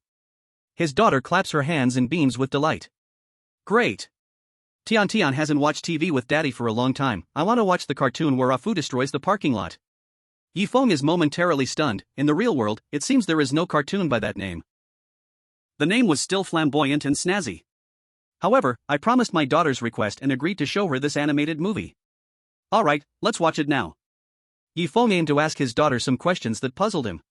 S1: His daughter claps her hands and beams with delight. Great. Tian hasn't watched TV with Daddy for a long time. I want to watch the cartoon where Afu destroys the parking lot. Yifeng is momentarily stunned. In the real world, it seems there is no cartoon by that name. The name was still flamboyant and snazzy. However, I promised my daughter's request and agreed to show her this animated movie. Alright, let's watch it now. Yifeng aimed to ask his daughter some questions that puzzled him.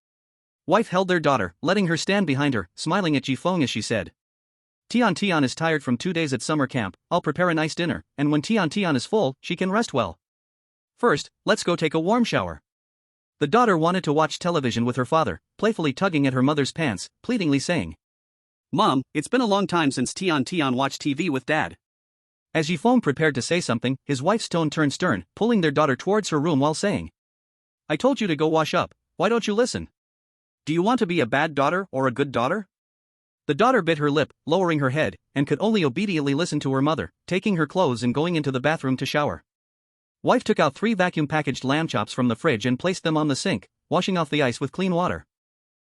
S1: Wife held their daughter, letting her stand behind her, smiling at Yifeng as she said, Tian is tired from 2 days at summer camp, I'll prepare a nice dinner, and when Tian is full, she can rest well. First, let's go take a warm shower. The daughter wanted to watch television with her father, playfully tugging at her mother's pants, pleadingly saying, Mom, it's been a long time since Tian watched TV with Dad. As Yifeng prepared to say something, his wife's tone turned stern, pulling their daughter towards her room while saying, I told you to go wash up, why don't you listen? Do you want to be a bad daughter or a good daughter? The daughter bit her lip, lowering her head, and could only obediently listen to her mother, taking her clothes and going into the bathroom to shower. Wife took out 3 vacuum-packaged lamb chops from the fridge and placed them on the sink, washing off the ice with clean water.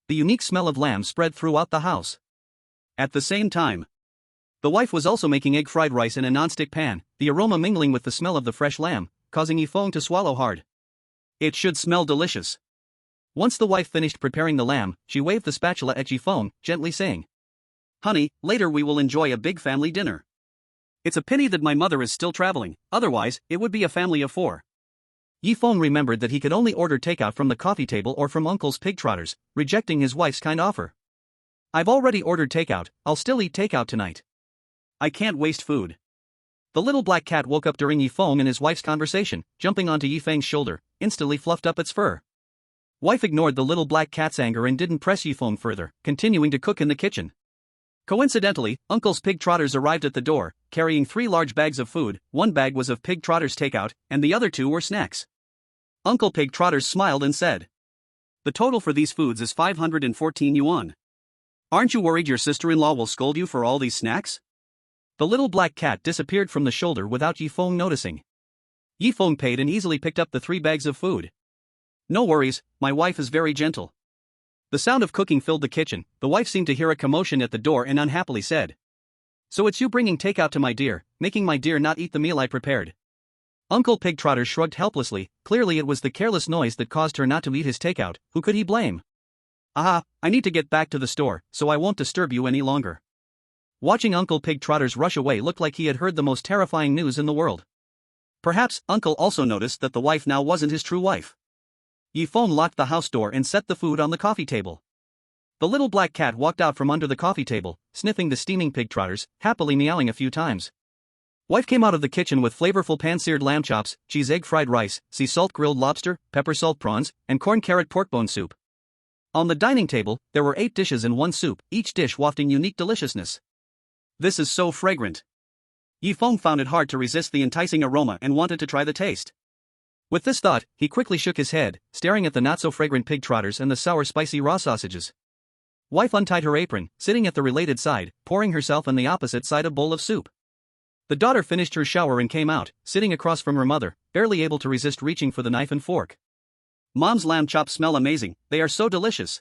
S1: The unique smell of lamb spread throughout the house. At the same time, the wife was also making egg fried rice in a non-stick pan, the aroma mingling with the smell of the fresh lamb, causing Yifeng to swallow hard. It should smell delicious. Once the wife finished preparing the lamb, she waved the spatula at Yifeng, gently saying, Honey, later we will enjoy a big family dinner. It's a pity that my mother is still traveling, otherwise, it would be a family of 4. Yifeng remembered that he could only order takeout from the coffee table or from Uncle's Pig Trotters, rejecting his wife's kind offer. I've already ordered takeout, I'll still eat takeout tonight. I can't waste food. The little black cat woke up during Yifeng and his wife's conversation, jumping onto Yifeng's shoulder, instantly fluffed up its fur. Wife ignored the little black cat's anger and didn't press Yifeng further, continuing to cook in the kitchen. Coincidentally, Uncle's Pig Trotters arrived at the door, carrying 3 large bags of food. 1 bag was of Pig Trotters takeout, and the other 2 were snacks. Uncle Pig Trotters smiled and said. The total for these foods is 514 yuan. Aren't you worried your sister-in-law will scold you for all these snacks? The little black cat disappeared from the shoulder without Yi Feng noticing. Yi Feng paid and easily picked up the 3 bags of food. No worries, my wife is very gentle. The sound of cooking filled the kitchen. The wife seemed to hear a commotion at the door and unhappily said. So it's you bringing takeout to my dear, making my dear not eat the meal I prepared. Uncle Pig Trotter shrugged helplessly. Clearly it was the careless noise that caused her not to eat his takeout. Who could he blame? Aha, I need to get back to the store, so I won't disturb you any longer. Watching Uncle Pig Trotters rush away looked like he had heard the most terrifying news in the world. Perhaps Uncle also noticed that the wife now wasn't his true wife. Yi Feng locked the house door and set the food on the coffee table. The little black cat walked out from under the coffee table, sniffing the steaming pig trotters, happily meowing a few times. Wife came out of the kitchen with flavorful pan-seared lamb chops, cheese egg fried rice, sea salt grilled lobster, pepper salt prawns, and corn carrot pork bone soup. On the dining table, there were 8 dishes and 1 soup, each dish wafting unique deliciousness. This is so fragrant. Yi Feng found it hard to resist the enticing aroma and wanted to try the taste. With this thought, he quickly shook his head, staring at the not-so-fragrant pig trotters and the sour spicy raw sausages. Wife untied her apron, sitting at the related side, pouring herself on the opposite side a bowl of soup. The daughter finished her shower and came out, sitting across from her mother, barely able to resist reaching for the knife and fork. Mom's lamb chops smell amazing, they are so delicious.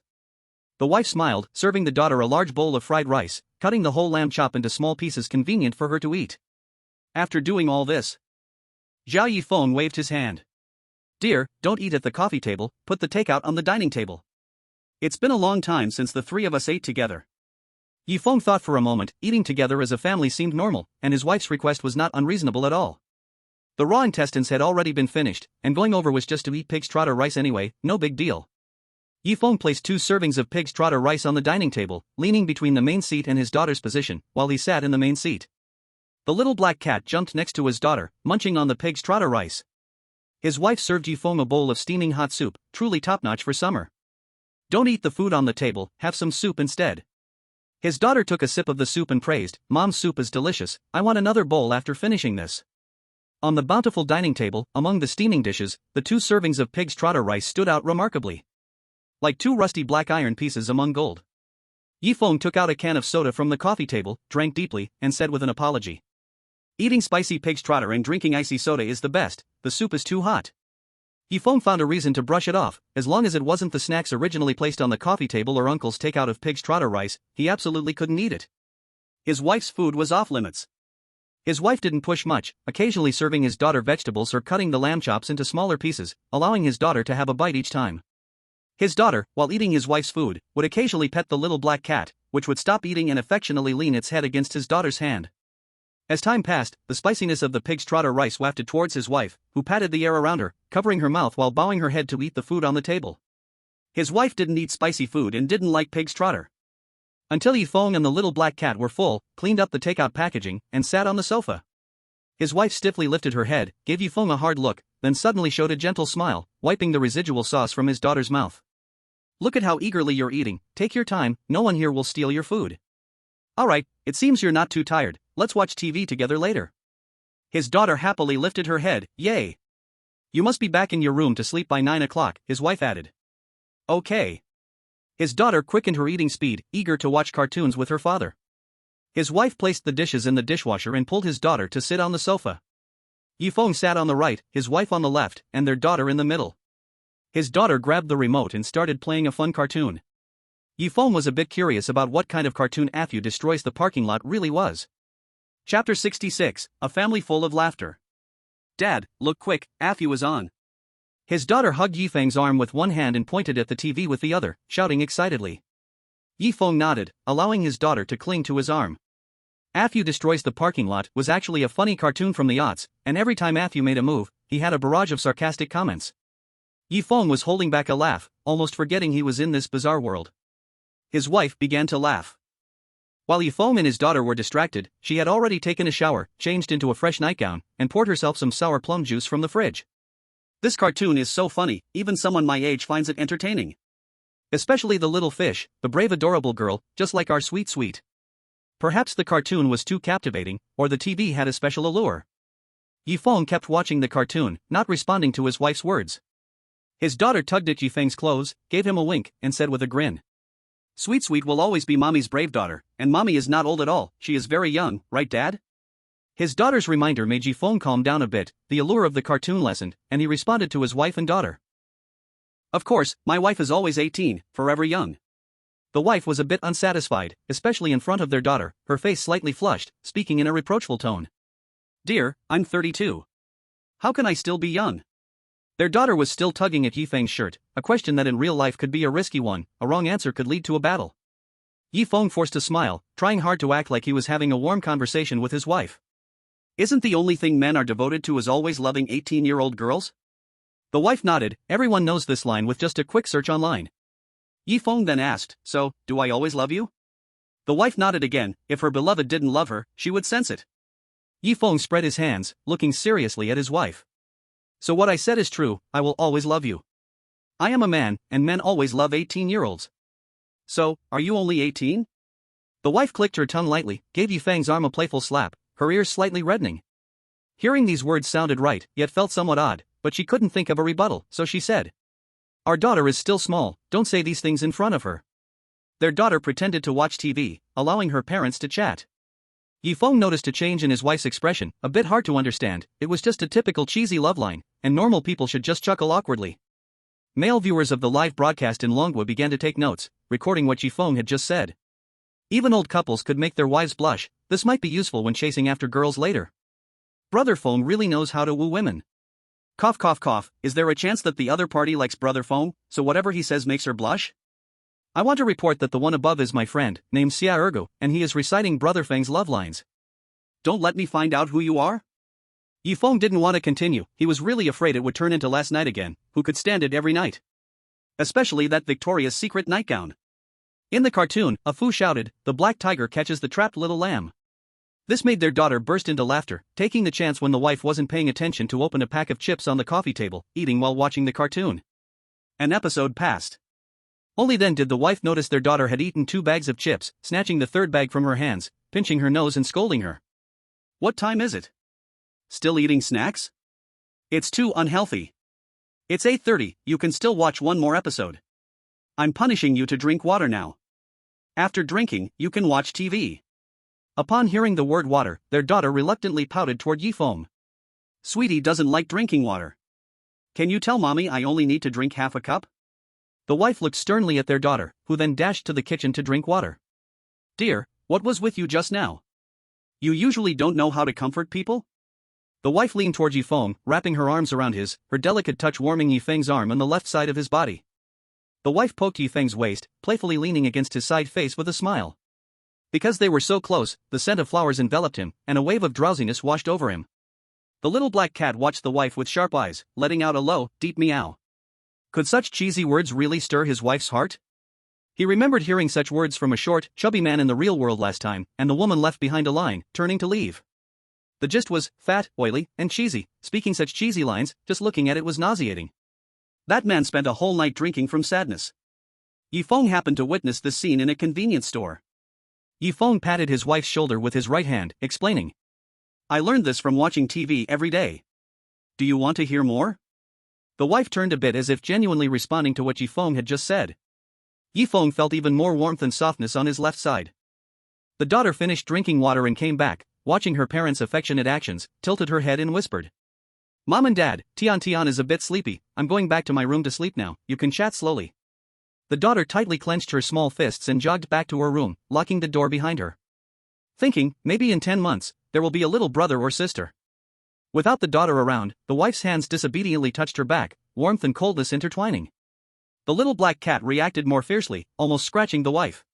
S1: The wife smiled, serving the daughter a large bowl of fried rice, cutting the whole lamb chop into small pieces convenient for her to eat. After doing all this, Zhao Yifeng waved his hand. Dear, don't eat at the coffee table, put the takeout on the dining table. It's been a long time since the 3 of us ate together. Yifeng thought for a moment. Eating together as a family seemed normal, and his wife's request was not unreasonable at all. The raw intestines had already been finished, and going over was just to eat pig's trotter rice anyway, no big deal. Yifeng placed 2 servings of pig's trotter rice on the dining table, leaning between the main seat and his daughter's position, while he sat in the main seat. The little black cat jumped next to his daughter, munching on the pig's trotter rice. His wife served Yifeng a bowl of steaming hot soup, truly top-notch for summer. Don't eat the food on the table, have some soup instead. His daughter took a sip of the soup and praised, Mom's soup is delicious, I want another bowl after finishing this. On the bountiful dining table, among the steaming dishes, the 2 servings of pig's trotter rice stood out remarkably. Like 2 rusty black iron pieces among gold. Yifeng took out a can of soda from the coffee table, drank deeply, and said with an apology. Eating spicy pig's trotter and drinking icy soda is the best, the soup is too hot. Yifeng found a reason to brush it off. As long as it wasn't the snacks originally placed on the coffee table or uncle's takeout of pig's trotter rice, he absolutely couldn't eat it. His wife's food was off limits. His wife didn't push much, occasionally serving his daughter vegetables or cutting the lamb chops into smaller pieces, allowing his daughter to have a bite each time. His daughter, while eating his wife's food, would occasionally pet the little black cat, which would stop eating and affectionately lean its head against his daughter's hand. As time passed, the spiciness of the pig's trotter rice wafted towards his wife, who patted the air around her, covering her mouth while bowing her head to eat the food on the table. His wife didn't eat spicy food and didn't like pig's trotter. Until Yifeng and the little black cat were full, cleaned up the takeout packaging, and sat on the sofa. His wife stiffly lifted her head, gave Yifeng a hard look, then suddenly showed a gentle smile, wiping the residual sauce from his daughter's mouth. Look at how eagerly you're eating, take your time, no one here will steal your food. Alright, it seems you're not too tired, let's watch TV together later. His daughter happily lifted her head, yay. You must be back in your room to sleep by 9 o'clock, his wife added. Okay. His daughter quickened her eating speed, eager to watch cartoons with her father. His wife placed the dishes in the dishwasher and pulled his daughter to sit on the sofa. Yifeng sat on the right, his wife on the left, and their daughter in the middle. His daughter grabbed the remote and started playing a fun cartoon. Yifeng was a bit curious about what kind of cartoon Afu Destroys the Parking Lot really was. Chapter 66, A Family Full of Laughter. Dad, look quick, Afu is on. His daughter hugged Yifeng's arm with one hand and pointed at the TV with the other, shouting excitedly. Yifeng nodded, allowing his daughter to cling to his arm. Afu Destroys the Parking Lot was actually a funny cartoon from the aughts, and every time Afu made a move, he had a barrage of sarcastic comments. Yifeng was holding back a laugh, almost forgetting he was in this bizarre world. His wife began to laugh. While Yifeng and his daughter were distracted, she had already taken a shower, changed into a fresh nightgown, and poured herself some sour plum juice from the fridge. This cartoon is so funny, even someone my age finds it entertaining. Especially the little fish, the brave adorable girl, just like our sweet. Perhaps the cartoon was too captivating, or the TV had a special allure. Yifeng kept watching the cartoon, not responding to his wife's words. His daughter tugged at Yifeng's clothes, gave him a wink, and said with a grin. Sweet Sweet will always be mommy's brave daughter, and mommy is not old at all, she is very young, right dad? His daughter's reminder made Yifeng calm down a bit, the allure of the cartoon lessened, and he responded to his wife and daughter. Of course, my wife is always 18, forever young. The wife was a bit unsatisfied, especially in front of their daughter, her face slightly flushed, speaking in a reproachful tone. Dear, I'm 32. How can I still be young? Their daughter was still tugging at Yifeng's shirt, a question that in real life could be a risky one, a wrong answer could lead to a battle. Yifeng forced a smile, trying hard to act like he was having a warm conversation with his wife. Isn't the only thing men are devoted to is always loving 18-year-old girls? The wife nodded, everyone knows this line with just a quick search online. Yifeng then asked, so, do I always love you? The wife nodded again, if her beloved didn't love her, she would sense it. Yifeng spread his hands, looking seriously at his wife. So what I said is true, I will always love you. I am a man, and men always love 18-year-olds. So, are you only 18? The wife clicked her tongue lightly, gave Yifeng's arm a playful slap, her ears slightly reddening. Hearing these words sounded right, yet felt somewhat odd, but she couldn't think of a rebuttal, so she said. Our daughter is still small, don't say these things in front of her. Their daughter pretended to watch TV, allowing her parents to chat. Yifeng noticed a change in his wife's expression, a bit hard to understand, it was just a typical cheesy love line, and normal people should just chuckle awkwardly. Male viewers of the live broadcast in Longwa began to take notes, recording what Yifeng had just said. Even old couples could make their wives blush, this might be useful when chasing after girls later. Brother Feng really knows how to woo women. Cough cough cough, is there a chance that the other party likes Brother Feng, so whatever he says makes her blush? I want to report that the one above is my friend, named Xia Ergo, and he is reciting Brother Feng's love lines. Don't let me find out who you are? Yifeng didn't want to continue, he was really afraid it would turn into last night again, who could stand it every night? Especially that Victoria's Secret nightgown. In the cartoon, a Fu shouted, the black tiger catches the trapped little lamb. This made their daughter burst into laughter, taking the chance when the wife wasn't paying attention to open a pack of chips on the coffee table, eating while watching the cartoon. An episode passed. Only then did the wife notice their daughter had eaten 2 bags of chips, snatching the third bag from her hands, pinching her nose and scolding her. What time is it? Still eating snacks? It's too unhealthy. It's 8:30, you can still watch one more episode. I'm punishing you to drink water now. After drinking, you can watch TV. Upon hearing the word water, their daughter reluctantly pouted toward Yifeng. Sweetie doesn't like drinking water. Can you tell mommy I only need to drink half a cup? The wife looked sternly at their daughter, who then dashed to the kitchen to drink water. Dear, what was with you just now? You usually don't know how to comfort people? The wife leaned toward Yifeng, wrapping her arms around his, her delicate touch warming Yifeng's arm on the left side of his body. The wife poked Yifeng's waist, playfully leaning against his side face with a smile. Because they were so close, the scent of flowers enveloped him, and a wave of drowsiness washed over him. The little black cat watched the wife with sharp eyes, letting out a low, deep meow. Could such cheesy words really stir his wife's heart? He remembered hearing such words from a short, chubby man in the real world last time, and the woman left behind a line, turning to leave. The gist was, fat, oily, and cheesy, speaking such cheesy lines, just looking at it was nauseating. That man spent a whole night drinking from sadness. Yifeng happened to witness this scene in a convenience store. Yifeng patted his wife's shoulder with his right hand, explaining. I learned this from watching TV every day. Do you want to hear more? The wife turned a bit as if genuinely responding to what Yifeng had just said. Yifeng felt even more warmth and softness on his left side. The daughter finished drinking water and came back, watching her parents' affectionate actions, tilted her head and whispered. Mom and Dad, Tian is a bit sleepy, I'm going back to my room to sleep now, you can chat slowly. The daughter tightly clenched her small fists and jogged back to her room, locking the door behind her. Thinking, maybe in 10 months, there will be a little brother or sister. Without the daughter around, the wife's hands disobediently touched her back, warmth and coldness intertwining. The little black cat reacted more fiercely, almost scratching the wife.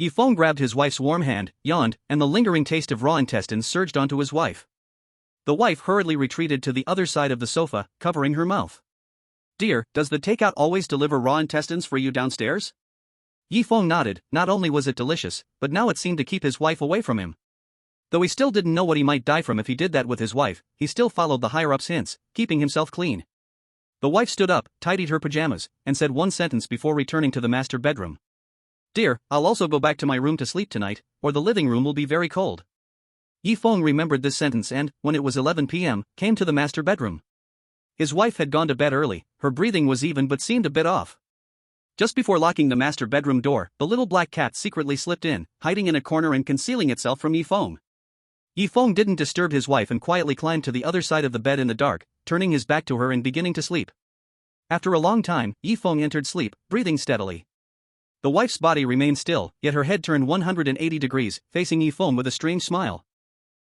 S1: Yifeng grabbed his wife's warm hand, yawned, and the lingering taste of raw intestines surged onto his wife. The wife hurriedly retreated to the other side of the sofa, covering her mouth. Dear, does the takeout always deliver raw intestines for you downstairs? Yifeng nodded, not only was it delicious, but now it seemed to keep his wife away from him. Though he still didn't know what he might die from if he did that with his wife, he still followed the higher-ups' hints, keeping himself clean. The wife stood up, tidied her pajamas, and said one sentence before returning to the master bedroom. Dear, I'll also go back to my room to sleep tonight, or the living room will be very cold. Yifeng remembered this sentence and, when it was 11 p.m., came to the master bedroom. His wife had gone to bed early, her breathing was even but seemed a bit off. Just before locking the master bedroom door, the little black cat secretly slipped in, hiding in a corner and concealing itself from Feng. Feng didn't disturb his wife and quietly climbed to the other side of the bed in the dark, turning his back to her and beginning to sleep. After a long time, Feng entered sleep, breathing steadily. The wife's body remained still, yet her head turned 180 degrees, facing Feng with a strange smile.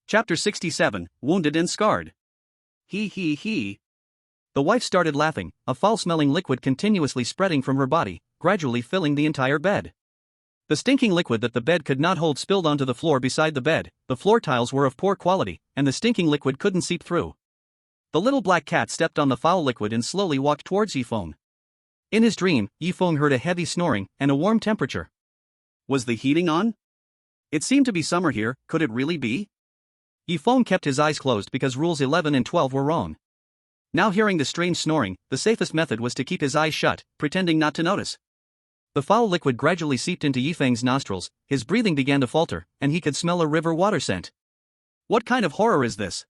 S1: Chapter 67, Wounded and Scarred. He. The wife started laughing, a foul-smelling liquid continuously spreading from her body, gradually filling the entire bed. The stinking liquid that the bed could not hold spilled onto the floor beside the bed. The floor tiles were of poor quality, and the stinking liquid couldn't seep through. The little black cat stepped on the foul liquid and slowly walked towards Feng. In his dream, Feng heard a heavy snoring and a warm temperature. Was the heating on? It seemed to be summer here, could it really be? Feng kept his eyes closed because rules 11 and 12 were wrong. Now hearing the strange snoring, the safest method was to keep his eyes shut, pretending not to notice. The foul liquid gradually seeped into Feng's nostrils, his breathing began to falter, and he could smell a river water scent. What kind of horror is this?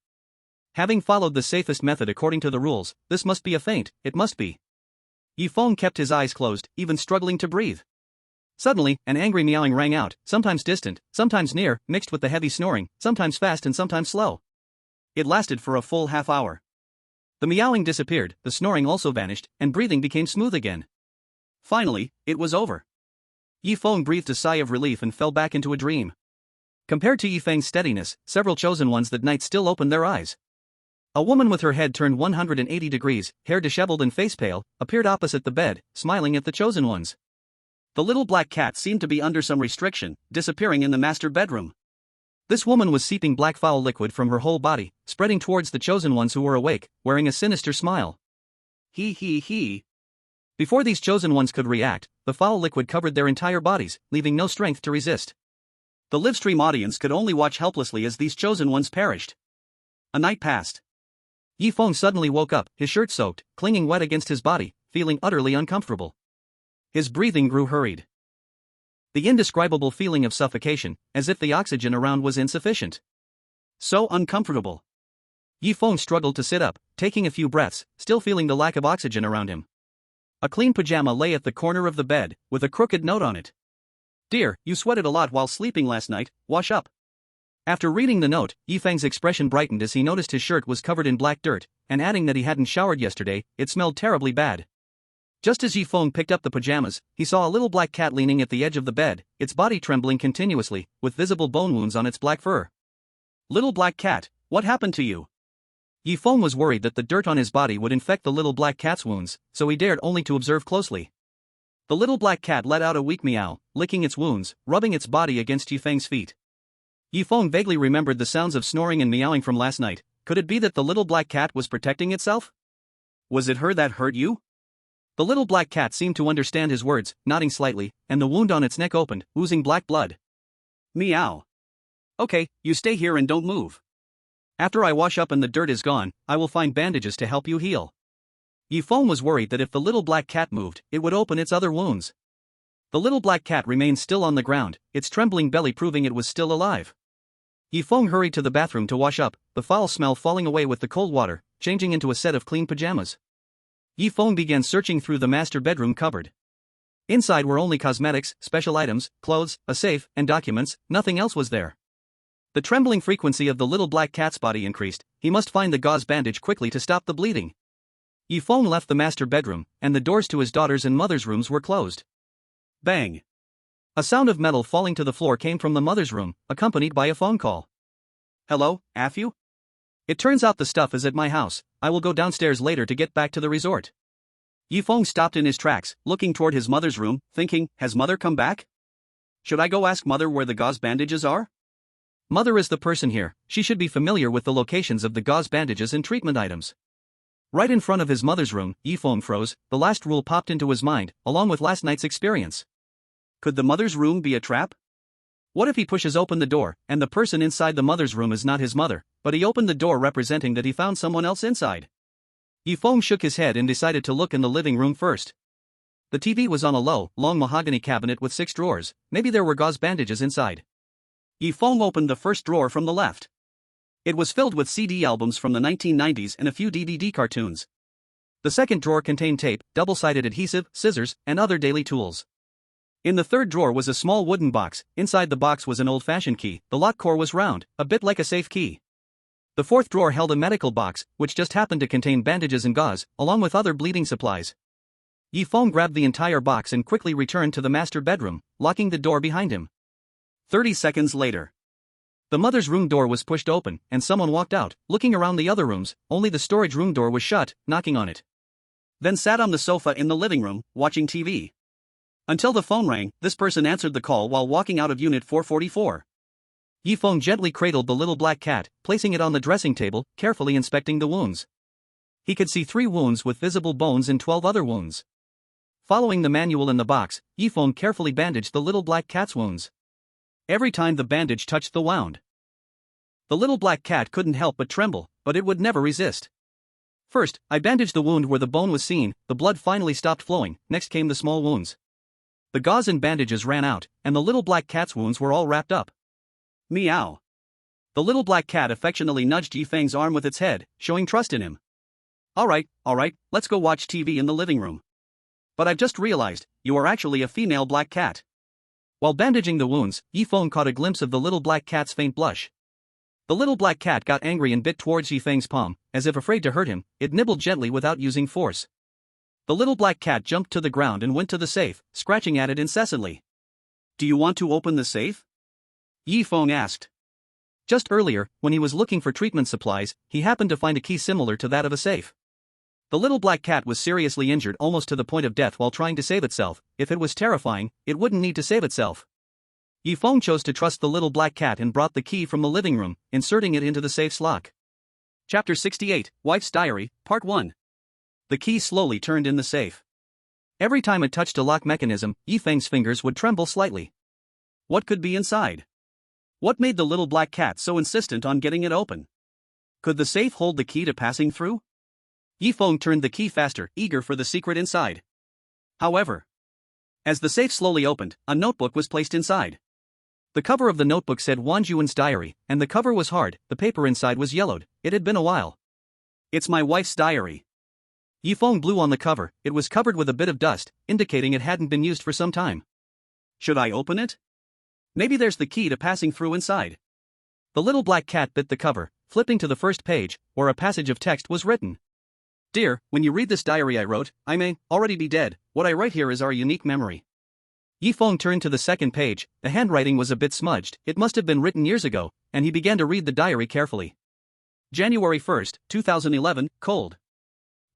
S1: Having followed the safest method according to the rules, this must be a feint, it must be. Feng kept his eyes closed, even struggling to breathe. Suddenly, an angry meowing rang out, sometimes distant, sometimes near, mixed with the heavy snoring, sometimes fast and sometimes slow. It lasted for a full half hour. The meowing disappeared, the snoring also vanished, and breathing became smooth again. Finally, it was over. Feng breathed a sigh of relief and fell back into a dream. Compared to Feng's steadiness, several chosen ones that night still opened their eyes. A woman with her head turned 180 degrees, hair disheveled and face pale, appeared opposite the bed, smiling at the chosen ones. The little black cat seemed to be under some restriction, disappearing in the master bedroom. This woman was seeping black foul liquid from her whole body, spreading towards the chosen ones who were awake, wearing a sinister smile. He. Before these chosen ones could react, the foul liquid covered their entire bodies, leaving no strength to resist. The Livestream audience could only watch helplessly as these chosen ones perished. A night passed. Feng suddenly woke up, his shirt soaked, clinging wet against his body, feeling utterly uncomfortable. His breathing grew hurried. The indescribable feeling of suffocation, as if the oxygen around was insufficient. So uncomfortable. Feng struggled to sit up, taking a few breaths, still feeling the lack of oxygen around him. A clean pajama lay at the corner of the bed, with a crooked note on it. Dear, you sweated a lot while sleeping last night, wash up. After reading the note, Feng's expression brightened as he noticed his shirt was covered in black dirt, and adding that he hadn't showered yesterday, it smelled terribly bad. Just as Feng picked up the pajamas, he saw a little black cat leaning at the edge of the bed, its body trembling continuously, with visible bone wounds on its black fur. Little black cat, what happened to you? Feng was worried that the dirt on his body would infect the little black cat's wounds, so he dared only to observe closely. The little black cat let out a weak meow, licking its wounds, rubbing its body against Feng's feet. Feng vaguely remembered the sounds of snoring and meowing from last night. Could it be that the little black cat was protecting itself? Was it her that hurt you? The little black cat seemed to understand his words, nodding slightly, and the wound on its neck opened, oozing black blood. Meow. Okay, you stay here and don't move. After I wash up and the dirt is gone, I will find bandages to help you heal. Feng was worried that if the little black cat moved, it would open its other wounds. The little black cat remained still on the ground, its trembling belly proving it was still alive. Feng hurried to the bathroom to wash up, the foul smell falling away with the cold water, changing into a set of clean pajamas. Feng began searching through the master bedroom cupboard. Inside were only cosmetics, special items, clothes, a safe, and documents, nothing else was there. The trembling frequency of the little black cat's body increased, he must find the gauze bandage quickly to stop the bleeding. Feng left the master bedroom, and the doors to his daughter's and mother's rooms were closed. Bang! A sound of metal falling to the floor came from the mother's room, accompanied by a phone call. Hello, Afu? It turns out the stuff is at my house, I will go downstairs later to get back to the resort. Feng stopped in his tracks, looking toward his mother's room, thinking, has mother come back? Should I go ask mother where the gauze bandages are? Mother is the person here, she should be familiar with the locations of the gauze bandages and treatment items. Right in front of his mother's room, Feng froze, the last rule popped into his mind, along with last night's experience. Could the mother's room be a trap? What if he pushes open the door, and the person inside the mother's room is not his mother, but he opened the door representing that he found someone else inside? Feng shook his head and decided to look in the living room first. The TV was on a low, long mahogany cabinet with 6 drawers, maybe there were gauze bandages inside. Feng opened the first drawer from the left. It was filled with CD albums from the 1990s and a few DVD cartoons. The second drawer contained tape, double-sided adhesive, scissors, and other daily tools. In the third drawer was a small wooden box. Inside the box was an old-fashioned key. The lock core was round, a bit like a safe key. The fourth drawer held a medical box, which just happened to contain bandages and gauze, along with other bleeding supplies. Feng grabbed the entire box and quickly returned to the master bedroom, locking the door behind him. 30 seconds later. The mother's room door was pushed open, and someone walked out, looking around the other rooms. Only the storage room door was shut, knocking on it. Then sat on the sofa in the living room, watching TV. Until the phone rang. This person answered the call while walking out of Unit 444. Feng gently cradled the little black cat, placing it on the dressing table, carefully inspecting the wounds. He could see 3 wounds with visible bones and 12 other wounds. Following the manual in the box, Feng carefully bandaged the little black cat's wounds. Every time the bandage touched the wound, the little black cat couldn't help but tremble, but it would never resist. First, I bandaged the wound where the bone was seen. The blood finally stopped flowing. Next came the small wounds. The gauze and bandages ran out, and the little black cat's wounds were all wrapped up. Meow. The little black cat affectionately nudged Feng's arm with its head, showing trust in him. All right, let's go watch TV in the living room. But I've just realized, you are actually a female black cat. While bandaging the wounds, Feng caught a glimpse of the little black cat's faint blush. The little black cat got angry and bit towards Feng's palm. As if afraid to hurt him, it nibbled gently without using force. The little black cat jumped to the ground and went to the safe, scratching at it incessantly. Do you want to open the safe? Feng asked. Just earlier, when he was looking for treatment supplies, he happened to find a key similar to that of a safe. The little black cat was seriously injured almost to the point of death while trying to save itself. If it was terrifying, it wouldn't need to save itself. Feng chose to trust the little black cat and brought the key from the living room, inserting it into the safe's lock. Chapter 68, Wife's Diary, Part 1. The key slowly turned in the safe. Every time it touched a lock mechanism, Feng's fingers would tremble slightly. What could be inside? What made the little black cat so insistent on getting it open? Could the safe hold the key to passing through? Feng turned the key faster, eager for the secret inside. However, as the safe slowly opened, a notebook was placed inside. The cover of the notebook said Wanjuan's diary, and the cover was hard. The paper inside was yellowed. It had been a while. It's my wife's diary. Feng blew on the cover. It was covered with a bit of dust, indicating it hadn't been used for some time. Should I open it? Maybe there's the key to passing through inside. The little black cat bit the cover, flipping to the first page, where a passage of text was written. Dear, when you read this diary I wrote, I may already be dead. What I write here is our unique memory. Feng turned to the second page. The handwriting was a bit smudged. It must have been written years ago, and he began to read the diary carefully. January 1st, 2011, cold.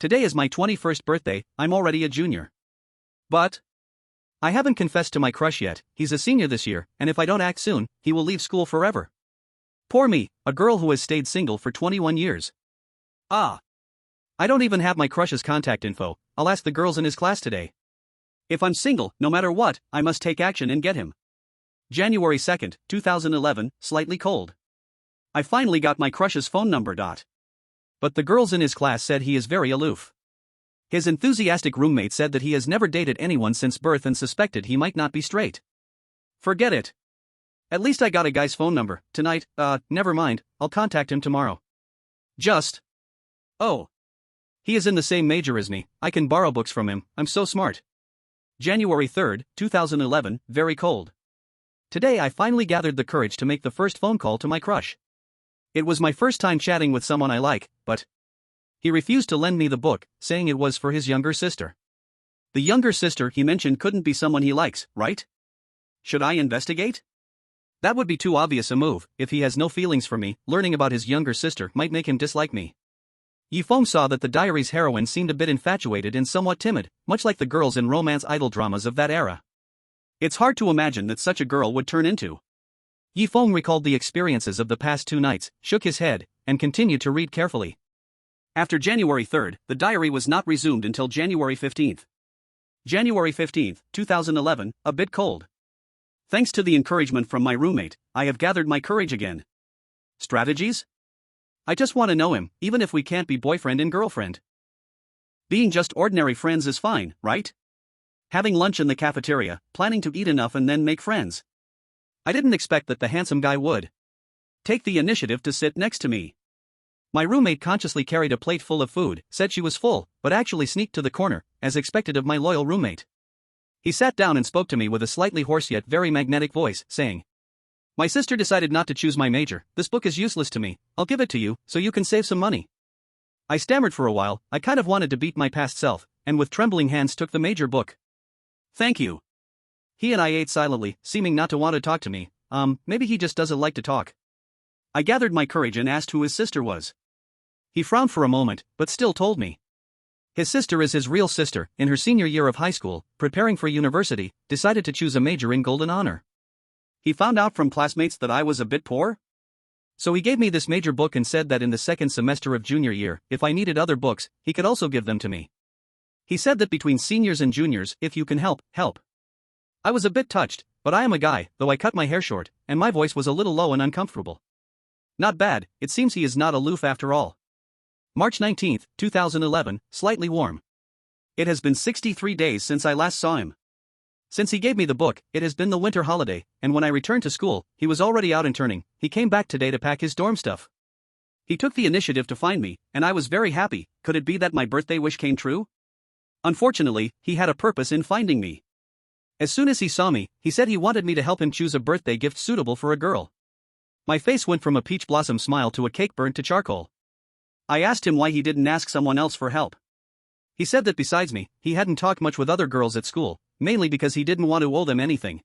S1: Today is my 21st birthday. I'm already a junior. But I haven't confessed to my crush yet. He's a senior this year, and if I don't act soon, he will leave school forever. Poor me, a girl who has stayed single for 21 years. I don't even have my crush's contact info. I'll ask the girls in his class today. If I'm single, no matter what, I must take action and get him. January 2nd, 2011, slightly cold. I finally got my crush's phone number. But the girls in his class said he is very aloof. His enthusiastic roommate said that he has never dated anyone since birth and suspected he might not be straight. Forget it. At least I got a guy's phone number. Tonight, never mind, I'll contact him tomorrow. Oh. He is in the same major as me. I can borrow books from him. I'm so smart. January 3rd, 2011, very cold. Today I finally gathered the courage to make the first phone call to my crush. It was my first time chatting with someone I like, but he refused to lend me the book, saying it was for his younger sister. The younger sister he mentioned couldn't be someone he likes, right? Should I investigate? That would be too obvious a move. If he has no feelings for me, learning about his younger sister might make him dislike me. Feng saw that the diary's heroine seemed a bit infatuated and somewhat timid, much like the girls in romance idol dramas of that era. It's hard to imagine that such a girl would turn into. Feng recalled the experiences of the past 2 nights, shook his head, and continued to read carefully. After January 3rd, the diary was not resumed until January 15th. January 15th, 2011, a bit cold. Thanks to the encouragement from my roommate, I have gathered my courage again. Strategies? I just want to know him, even if we can't be boyfriend and girlfriend. Being just ordinary friends is fine, right? Having lunch in the cafeteria, planning to eat enough and then make friends. I didn't expect that the handsome guy would take the initiative to sit next to me. My roommate consciously carried a plate full of food, said she was full, but actually sneaked to the corner, as expected of my loyal roommate. He sat down and spoke to me with a slightly hoarse yet very magnetic voice, saying, "My sister decided not to choose my major. This book is useless to me. I'll give it to you, so you can save some money." I stammered for a while. I kind of wanted to beat my past self, and with trembling hands took the major book. "Thank you." He and I ate silently, seeming not to want to talk to me. Maybe he just doesn't like to talk. I gathered my courage and asked who his sister was. He frowned for a moment, but still told me. His sister is his real sister, in her senior year of high school, preparing for university, decided to choose a major in golden honor. He found out from classmates that I was a bit poor? So he gave me this major book and said that in the second semester of junior year, if I needed other books, he could also give them to me. He said that between seniors and juniors, if you can help, help. I was a bit touched, but I am a guy, though I cut my hair short, and my voice was a little low and uncomfortable. Not bad, it seems he is not aloof after all. March 19, 2011, slightly warm. It has been 63 days since I last saw him. Since he gave me the book, it has been the winter holiday, and when I returned to school, he was already out interning. He came back today to pack his dorm stuff. He took the initiative to find me, and I was very happy. Could it be that my birthday wish came true? Unfortunately, he had a purpose in finding me. As soon as he saw me, he said he wanted me to help him choose a birthday gift suitable for a girl. My face went from a peach blossom smile to a cake burnt to charcoal. I asked him why he didn't ask someone else for help. He said that besides me, he hadn't talked much with other girls at school, mainly because he didn't want to owe them anything.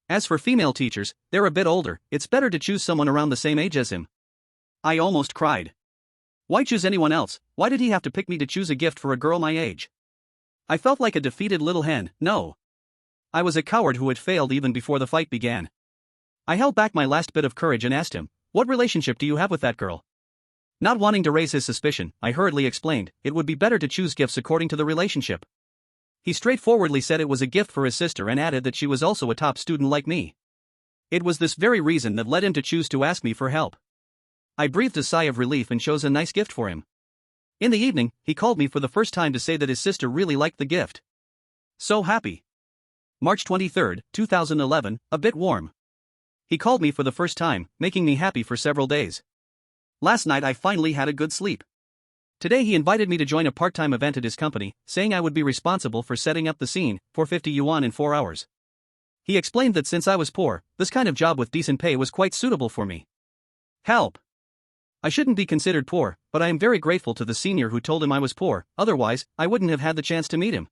S1: As for female teachers, they're a bit older, it's better to choose someone around the same age as him. I almost cried. Why choose anyone else? Why did he have to pick me to choose a gift for a girl my age? I felt like a defeated little hen. No. I was a coward who had failed even before the fight began. I held back my last bit of courage and asked him, "What relationship do you have with that girl?" Not wanting to raise his suspicion, I hurriedly explained, it would be better to choose gifts according to the relationship. He straightforwardly said it was a gift for his sister and added that she was also a top student like me. It was this very reason that led him to choose to ask me for help. I breathed a sigh of relief and chose a nice gift for him. In the evening, he called me for the first time to say that his sister really liked the gift. So happy. March 23, 2011, a bit warm. He called me for the first time, making me happy for several days. Last night I finally had a good sleep. Today he invited me to join a part-time event at his company, saying I would be responsible for setting up the scene, for 50 yuan in 4 hours. He explained that since I was poor, this kind of job with decent pay was quite suitable for me. Help! I shouldn't be considered poor, but I am very grateful to the senior who told him I was poor, otherwise, I wouldn't have had the chance to meet him.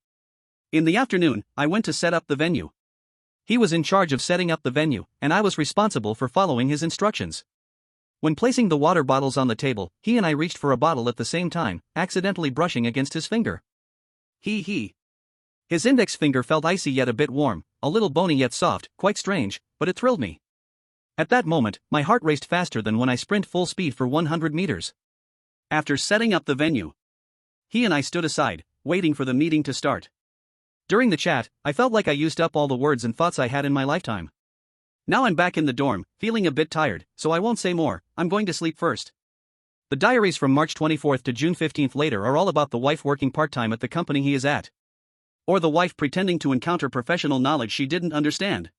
S1: In the afternoon, I went to set up the venue. He was in charge of setting up the venue, and I was responsible for following his instructions. When placing the water bottles on the table, he and I reached for a bottle at the same time, accidentally brushing against his finger. His index finger felt icy yet a bit warm, a little bony yet soft, quite strange, but it thrilled me. At that moment, my heart raced faster than when I sprint full speed for 100 meters. After setting up the venue, he and I stood aside, waiting for the meeting to start. During the chat, I felt like I used up all the words and thoughts I had in my lifetime. Now I'm back in the dorm, feeling a bit tired, so I won't say more. I'm going to sleep first. The diaries from March 24th to June 15th later are all about the wife working part-time at the company he is at. Or the wife pretending to encounter professional knowledge she didn't understand.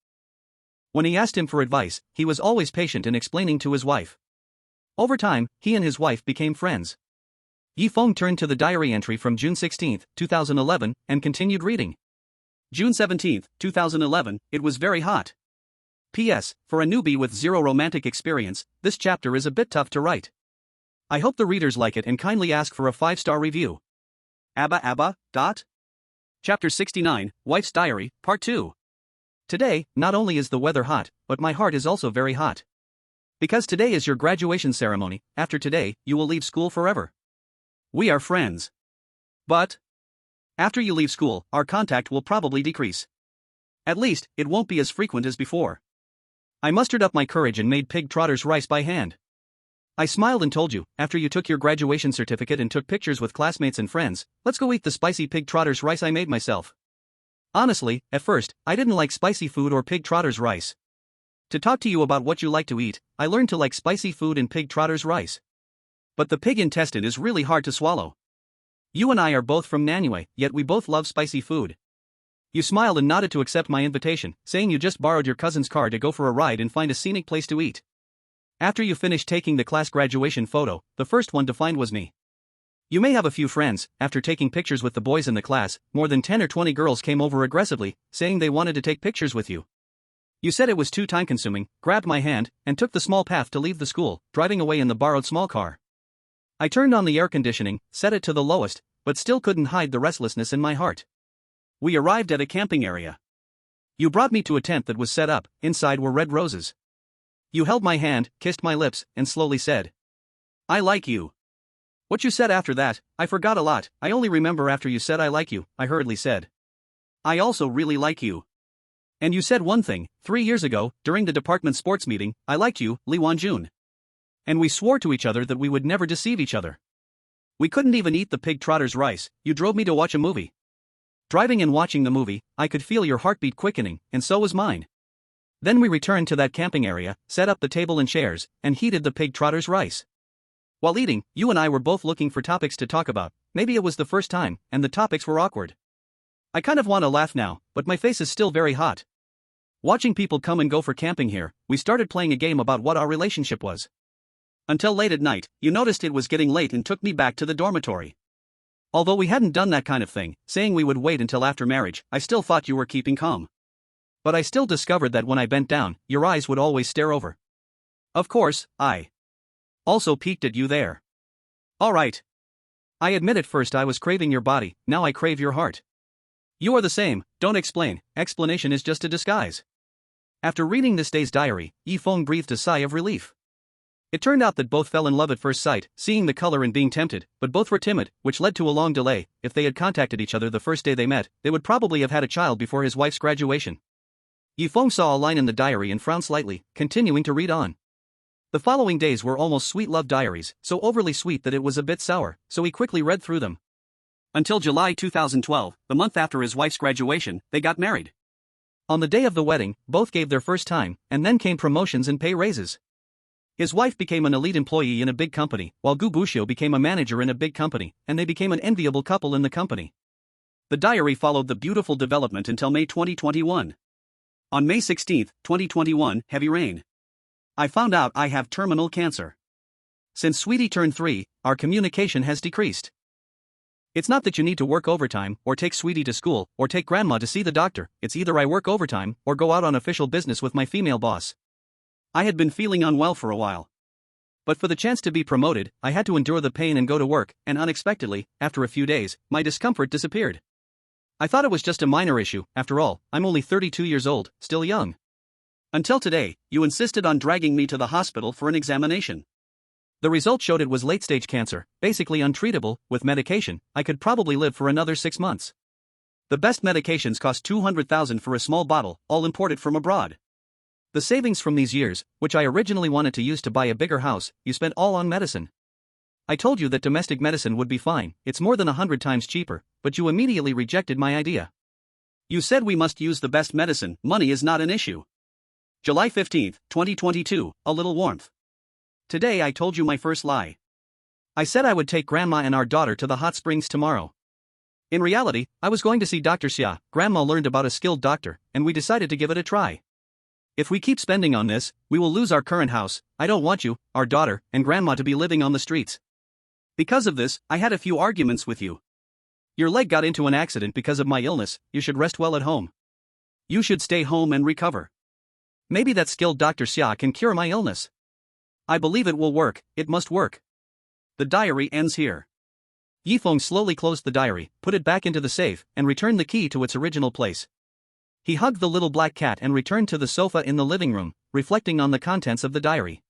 S1: When he asked him for advice, he was always patient in explaining to his wife. Over time, he and his wife became friends. Feng turned to the diary entry from June 16, 2011, and continued reading. June 17, 2011, it was very hot. P.S. For a newbie with zero romantic experience, this chapter is a bit tough to write. I hope the readers like it and kindly ask for a 5-star review. Abba. Chapter 69, Wife's Diary, Part 2. Today, not only is the weather hot, but my heart is also very hot. Because today is your graduation ceremony, after today, you will leave school forever. We are friends. But after you leave school, our contact will probably decrease. At least, it won't be as frequent as before. I mustered up my courage and made pig trotter's rice by hand. I smiled and told you, after you took your graduation certificate and took pictures with classmates and friends, let's go eat the spicy pig trotter's rice I made myself. Honestly, at first, I didn't like spicy food or pig trotter's rice. To talk to you about what you like to eat, I learned to like spicy food and pig trotter's rice. But the pig intestine is really hard to swallow. You and I are both from Nanyue, yet we both love spicy food. You smiled and nodded to accept my invitation, saying you just borrowed your cousin's car to go for a ride and find a scenic place to eat. After you finished taking the class graduation photo, the first one to find was me. You may have a few friends. After taking pictures with the boys in the class, more than 10 or 20 girls came over aggressively, saying they wanted to take pictures with you. You said it was too time-consuming, grabbed my hand, and took the small path to leave the school, driving away in the borrowed small car. I turned on the air conditioning, set it to the lowest, but still couldn't hide the restlessness in my heart. We arrived at a camping area. You brought me to a tent that was set up. Inside were red roses. You held my hand, kissed my lips, and slowly said, "I like you." What you said after that, I forgot a lot. I only remember after you said "I like you," I hurriedly said, "I also really like you." And you said one thing, 3 years ago, during the department sports meeting, "I liked you, Li Wanjun." And we swore to each other that we would never deceive each other. We couldn't even eat the pig trotter's rice. You drove me to watch a movie. Driving and watching the movie, I could feel your heartbeat quickening, and so was mine. Then we returned to that camping area, set up the table and chairs, and heated the pig trotter's rice. While eating, you and I were both looking for topics to talk about. Maybe it was the first time, and the topics were awkward. I kind of want to laugh now, but my face is still very hot. Watching people come and go for camping here, we started playing a game about what our relationship was. Until late at night, you noticed it was getting late and took me back to the dormitory. Although we hadn't done that kind of thing, saying we would wait until after marriage, I still thought you were keeping calm. But I still discovered that when I bent down, your eyes would always stare over. Of course, I also peeked at you there. Alright. I admit at first I was craving your body, now I crave your heart. You are the same, don't explain, explanation is just a disguise. After reading this day's diary, Feng breathed a sigh of relief. It turned out that both fell in love at first sight, seeing the color and being tempted, but both were timid, which led to a long delay. If they had contacted each other the first day they met, they would probably have had a child before his wife's graduation. Feng saw a line in the diary and frowned slightly, continuing to read on. The following days were almost sweet love diaries, so overly sweet that it was a bit sour, so he quickly read through them. Until July 2012, the month after his wife's graduation, they got married. On the day of the wedding, both gave their first time, and then came promotions and pay raises. His wife became an elite employee in a big company, while Gu Buxiu became a manager in a big company, and they became an enviable couple in the company. The diary followed the beautiful development until May 2021. On May 16, 2021, heavy rain. I found out I have terminal cancer. Since Sweetie turned 3, our communication has decreased. It's not that you need to work overtime, or take Sweetie to school, or take Grandma to see the doctor. It's either I work overtime, or go out on official business with my female boss. I had been feeling unwell for a while. But for the chance to be promoted, I had to endure the pain and go to work, and unexpectedly, after a few days, my discomfort disappeared. I thought it was just a minor issue. After all, I'm only 32 years old, still young. Until today, you insisted on dragging me to the hospital for an examination. The result showed it was late-stage cancer, basically untreatable. With medication, I could probably live for another 6 months. The best medications cost 200,000 for a small bottle, all imported from abroad. The savings from these years, which I originally wanted to use to buy a bigger house, you spent all on medicine. I told you that domestic medicine would be fine, it's more than 100 times cheaper, but you immediately rejected my idea. You said we must use the best medicine, money is not an issue. July 15, 2022, a little warmth. Today I told you my first lie. I said I would take Grandma and our daughter to the hot springs tomorrow. In reality, I was going to see Dr. Xia. Grandma learned about a skilled doctor, and we decided to give it a try. If we keep spending on this, we will lose our current house. I don't want you, our daughter, and Grandma to be living on the streets. Because of this, I had a few arguments with you. Your leg got into an accident because of my illness, you should rest well at home. You should stay home and recover. Maybe that skilled Dr. Xia can cure my illness. I believe it will work, it must work. The diary ends here. Yifeng slowly closed the diary, put it back into the safe, and returned the key to its original place. He hugged the little black cat and returned to the sofa in the living room, reflecting on the contents of the diary.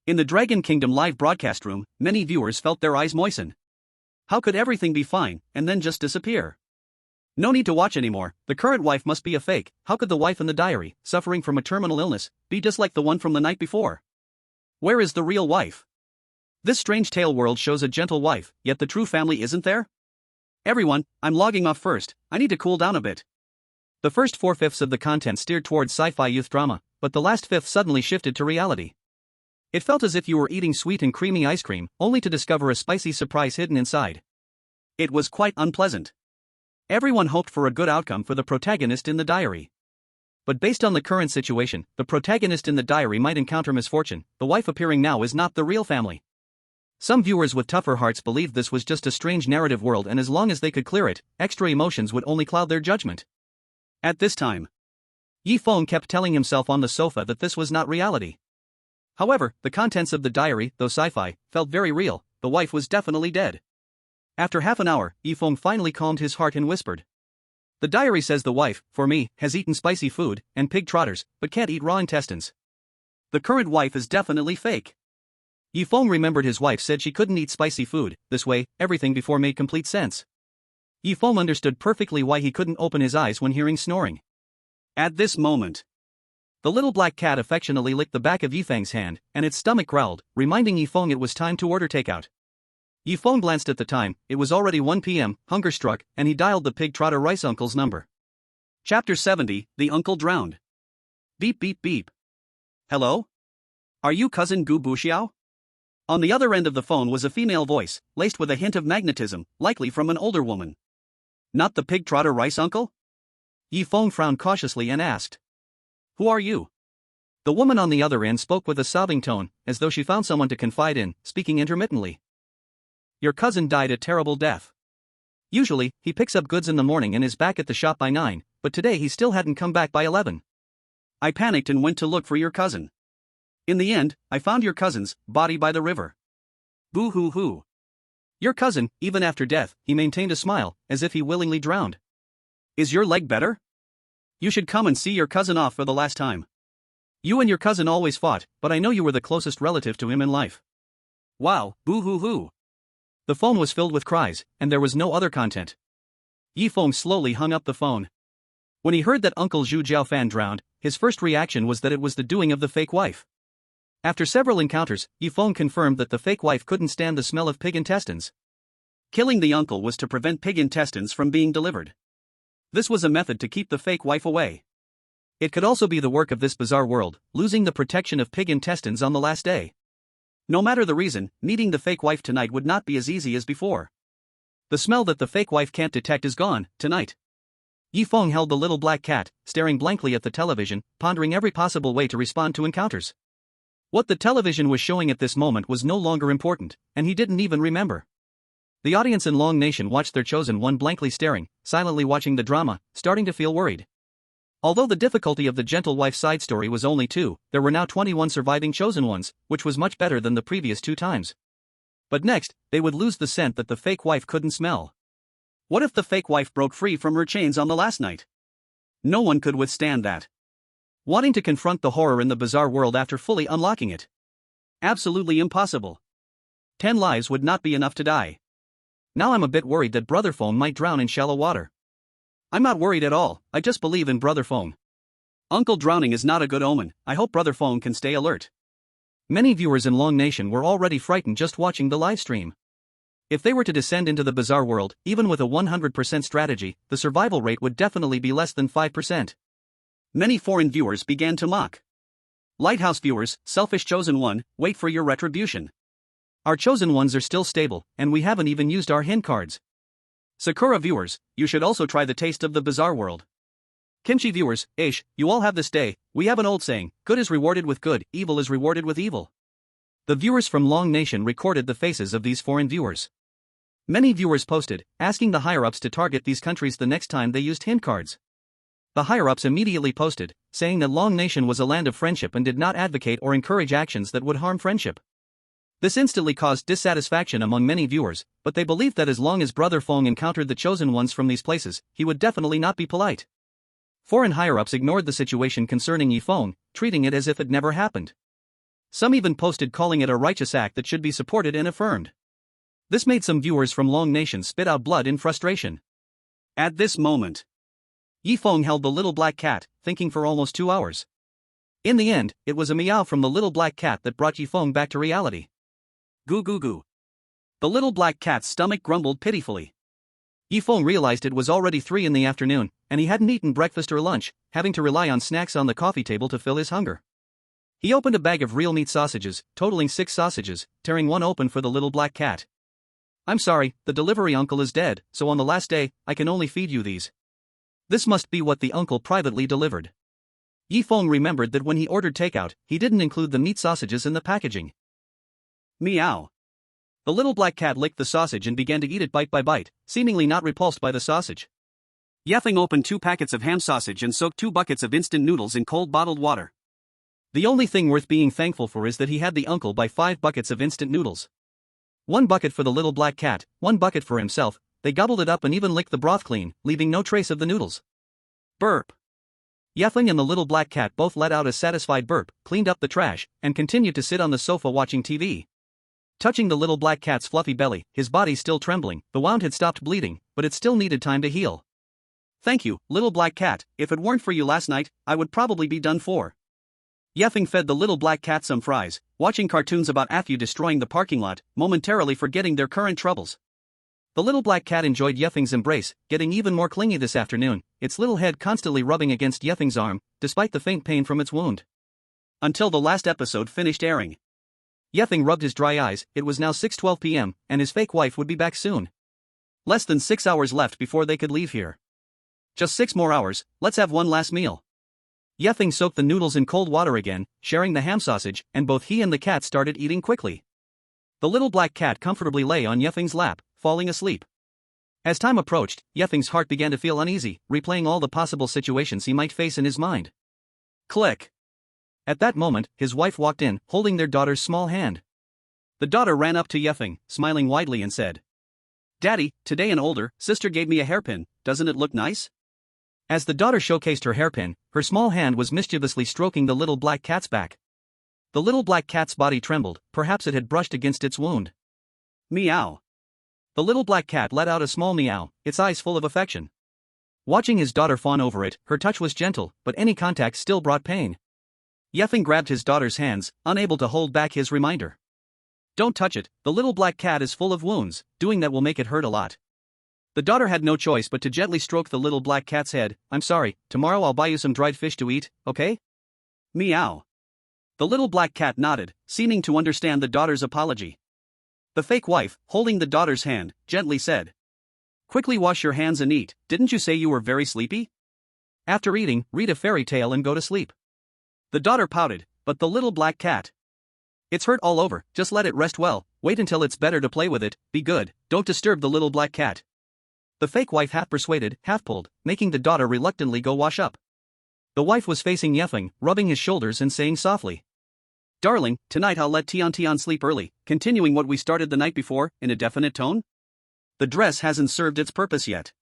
S1: In the Dragon Kingdom live broadcast room, many viewers felt their eyes moisten. How could everything be fine, and then just disappear? No need to watch anymore, the current wife must be a fake. How could the wife in the diary, suffering from a terminal illness, be just like the one from the night before? Where is the real wife? This strange tale world shows a gentle wife, yet the true family isn't there? Everyone, I'm logging off first, I need to cool down a bit. The first 4/5 of the content steered towards sci-fi youth drama, but the last fifth suddenly shifted to reality. It felt as if you were eating sweet and creamy ice cream, only to discover a spicy surprise hidden inside. It was quite unpleasant. Everyone hoped for a good outcome for the protagonist in the diary. But based on the current situation, the protagonist in the diary might encounter misfortune. The wife appearing now is not the real family. Some viewers with tougher hearts believed this was just a strange narrative world, and as long as they could clear it, extra emotions would only cloud their judgment. At this time, Feng kept telling himself on the sofa that this was not reality. However, the contents of the diary, though sci-fi, felt very real. The wife was definitely dead. After half an hour, Feng finally calmed his heart and whispered. The diary says the wife, for me, has eaten spicy food and pig trotters, but can't eat raw intestines. The current wife is definitely fake. Feng remembered his wife said she couldn't eat spicy food. This way, everything before made complete sense. Feng understood perfectly why he couldn't open his eyes when hearing snoring. At this moment, the little black cat affectionately licked the back of Feng's hand, and its stomach growled, reminding Feng it was time to order takeout. Feng glanced at the time. It was already 1 p.m, hunger struck, and he dialed the pig trotter rice uncle's number. Chapter 70, The Uncle Drowned. Beep beep beep. Hello? Are you cousin Gu Buxiao? On the other end of the phone was a female voice, laced with a hint of magnetism, likely from an older woman. Not the pig trotter rice uncle? Feng frowned cautiously and asked. Who are you? The woman on the other end spoke with a sobbing tone, as though she found someone to confide in, speaking intermittently. Your cousin died a terrible death. Usually, he picks up goods in the morning and is back at the shop by 9, but today he still hadn't come back by 11. I panicked and went to look for your cousin. In the end, I found your cousin's body by the river. Boo hoo hoo. Your cousin, even after death, he maintained a smile, as if he willingly drowned. Is your leg better? You should come and see your cousin off for the last time. You and your cousin always fought, but I know you were the closest relative to him in life. Wow, boo hoo hoo. The phone was filled with cries, and there was no other content. Feng slowly hung up the phone. When he heard that Uncle Zhu Jiaofan drowned, his first reaction was that it was the doing of the fake wife. After several encounters, Feng confirmed that the fake wife couldn't stand the smell of pig intestines. Killing the uncle was to prevent pig intestines from being delivered. This was a method to keep the fake wife away. It could also be the work of this bizarre world, losing the protection of pig intestines on the last day. No matter the reason, meeting the fake wife tonight would not be as easy as before. The smell that the fake wife can't detect is gone, tonight. Feng held the little black cat, staring blankly at the television, pondering every possible way to respond to encounters. What the television was showing at this moment was no longer important, and he didn't even remember. The audience in Long Nation watched their chosen one blankly staring, silently watching the drama, starting to feel worried. Although the difficulty of the gentle wife side story was only 2, there were now 21 surviving chosen ones, which was much better than the previous 2 times. But next, they would lose the scent that the fake wife couldn't smell. What if the fake wife broke free from her chains on the last night? No one could withstand that. Wanting to confront the horror in the bizarre world after fully unlocking it. Absolutely impossible. 10 lives would not be enough to die. Now I'm a bit worried that Brother Feng might drown in shallow water. I'm not worried at all, I just believe in Brother Feng. Uncle drowning is not a good omen. I hope Brother Feng can stay alert. Many viewers in Long Nation were already frightened just watching the live stream. If they were to descend into the bizarre world, even with a 100% strategy, the survival rate would definitely be less than 5%. Many foreign viewers began to mock. Lighthouse viewers, selfish chosen one, wait for your retribution. Our chosen ones are still stable, and we haven't even used our hint cards. Sakura viewers, you should also try the taste of the bizarre world. Kimchi viewers, you all have this day. We have an old saying, good is rewarded with good, evil is rewarded with evil. The viewers from Long Nation recorded the faces of these foreign viewers. Many viewers posted, asking the higher-ups to target these countries the next time they used hint cards. The higher-ups immediately posted, saying that Long Nation was a land of friendship and did not advocate or encourage actions that would harm friendship. This instantly caused dissatisfaction among many viewers, but they believed that as long as Brother Feng encountered the chosen ones from these places, he would definitely not be polite. Foreign higher-ups ignored the situation concerning Feng, treating it as if it never happened. Some even posted calling it a righteous act that should be supported and affirmed. This made some viewers from Long Nation spit out blood in frustration. At this moment, Feng held the little black cat, thinking for almost 2 hours. In the end, it was a meow from the little black cat that brought Feng back to reality. Goo goo goo. The little black cat's stomach grumbled pitifully. Feng realized it was already 3 in the afternoon, and he hadn't eaten breakfast or lunch, having to rely on snacks on the coffee table to fill his hunger. He opened a bag of real meat sausages, totaling 6 sausages, tearing one open for the little black cat. I'm sorry, the delivery uncle is dead, so on the last day, I can only feed you these. This must be what the uncle privately delivered. Feng remembered that when he ordered takeout, he didn't include the meat sausages in the packaging. Meow. The little black cat licked the sausage and began to eat it bite by bite, seemingly not repulsed by the sausage. Feng opened 2 packets of ham sausage and soaked 2 buckets of instant noodles in cold bottled water. The only thing worth being thankful for is that he had the uncle buy 5 buckets of instant noodles. 1 bucket for the little black cat, 1 bucket for himself. They gobbled it up and even licked the broth clean, leaving no trace of the noodles. Burp. Feng and the little black cat both let out a satisfied burp, cleaned up the trash, and continued to sit on the sofa watching TV. Touching the little black cat's fluffy belly, his body still trembling, the wound had stopped bleeding, but it still needed time to heal. Thank you, little black cat, if it weren't for you last night, I would probably be done for. Feng fed the little black cat some fries, watching cartoons about Afu destroying the parking lot, momentarily forgetting their current troubles. The little black cat enjoyed Feng's embrace, getting even more clingy this afternoon, its little head constantly rubbing against Feng's arm, despite the faint pain from its wound. Until the last episode finished airing. Feng rubbed his dry eyes. It was now 6:12 p.m., and his fake wife would be back soon. Less than 6 hours left before they could leave here. Just 6 more hours, let's have one last meal. Feng soaked the noodles in cold water again, sharing the ham sausage, and both he and the cat started eating quickly. The little black cat comfortably lay on Feng's lap, falling asleep. As time approached, Feng's heart began to feel uneasy, replaying all the possible situations he might face in his mind. Click. At that moment, his wife walked in, holding their daughter's small hand. The daughter ran up to Feng, smiling widely and said, "Daddy, today an older sister gave me a hairpin, doesn't it look nice?" As the daughter showcased her hairpin, her small hand was mischievously stroking the little black cat's back. The little black cat's body trembled, perhaps it had brushed against its wound. Meow. The little black cat let out a small meow, its eyes full of affection. Watching his daughter fawn over it, her touch was gentle, but any contact still brought pain. Feng grabbed his daughter's hands, unable to hold back his reminder. Don't touch it, the little black cat is full of wounds, doing that will make it hurt a lot. The daughter had no choice but to gently stroke the little black cat's head. I'm sorry, tomorrow I'll buy you some dried fish to eat, okay? Meow. The little black cat nodded, seeming to understand the daughter's apology. The fake wife, holding the daughter's hand, gently said, "Quickly wash your hands and eat, didn't you say you were very sleepy? After eating, read a fairy tale and go to sleep." The daughter pouted, but the little black cat. "It's hurt all over, just let it rest well, wait until it's better to play with it, be good, don't disturb the little black cat." The fake wife half persuaded, half pulled, making the daughter reluctantly go wash up. The wife was facing Feng, rubbing his shoulders and saying softly, "Darling, tonight I'll let Tian sleep early," continuing what we started the night before, in a definite tone. The dress hasn't served its purpose yet.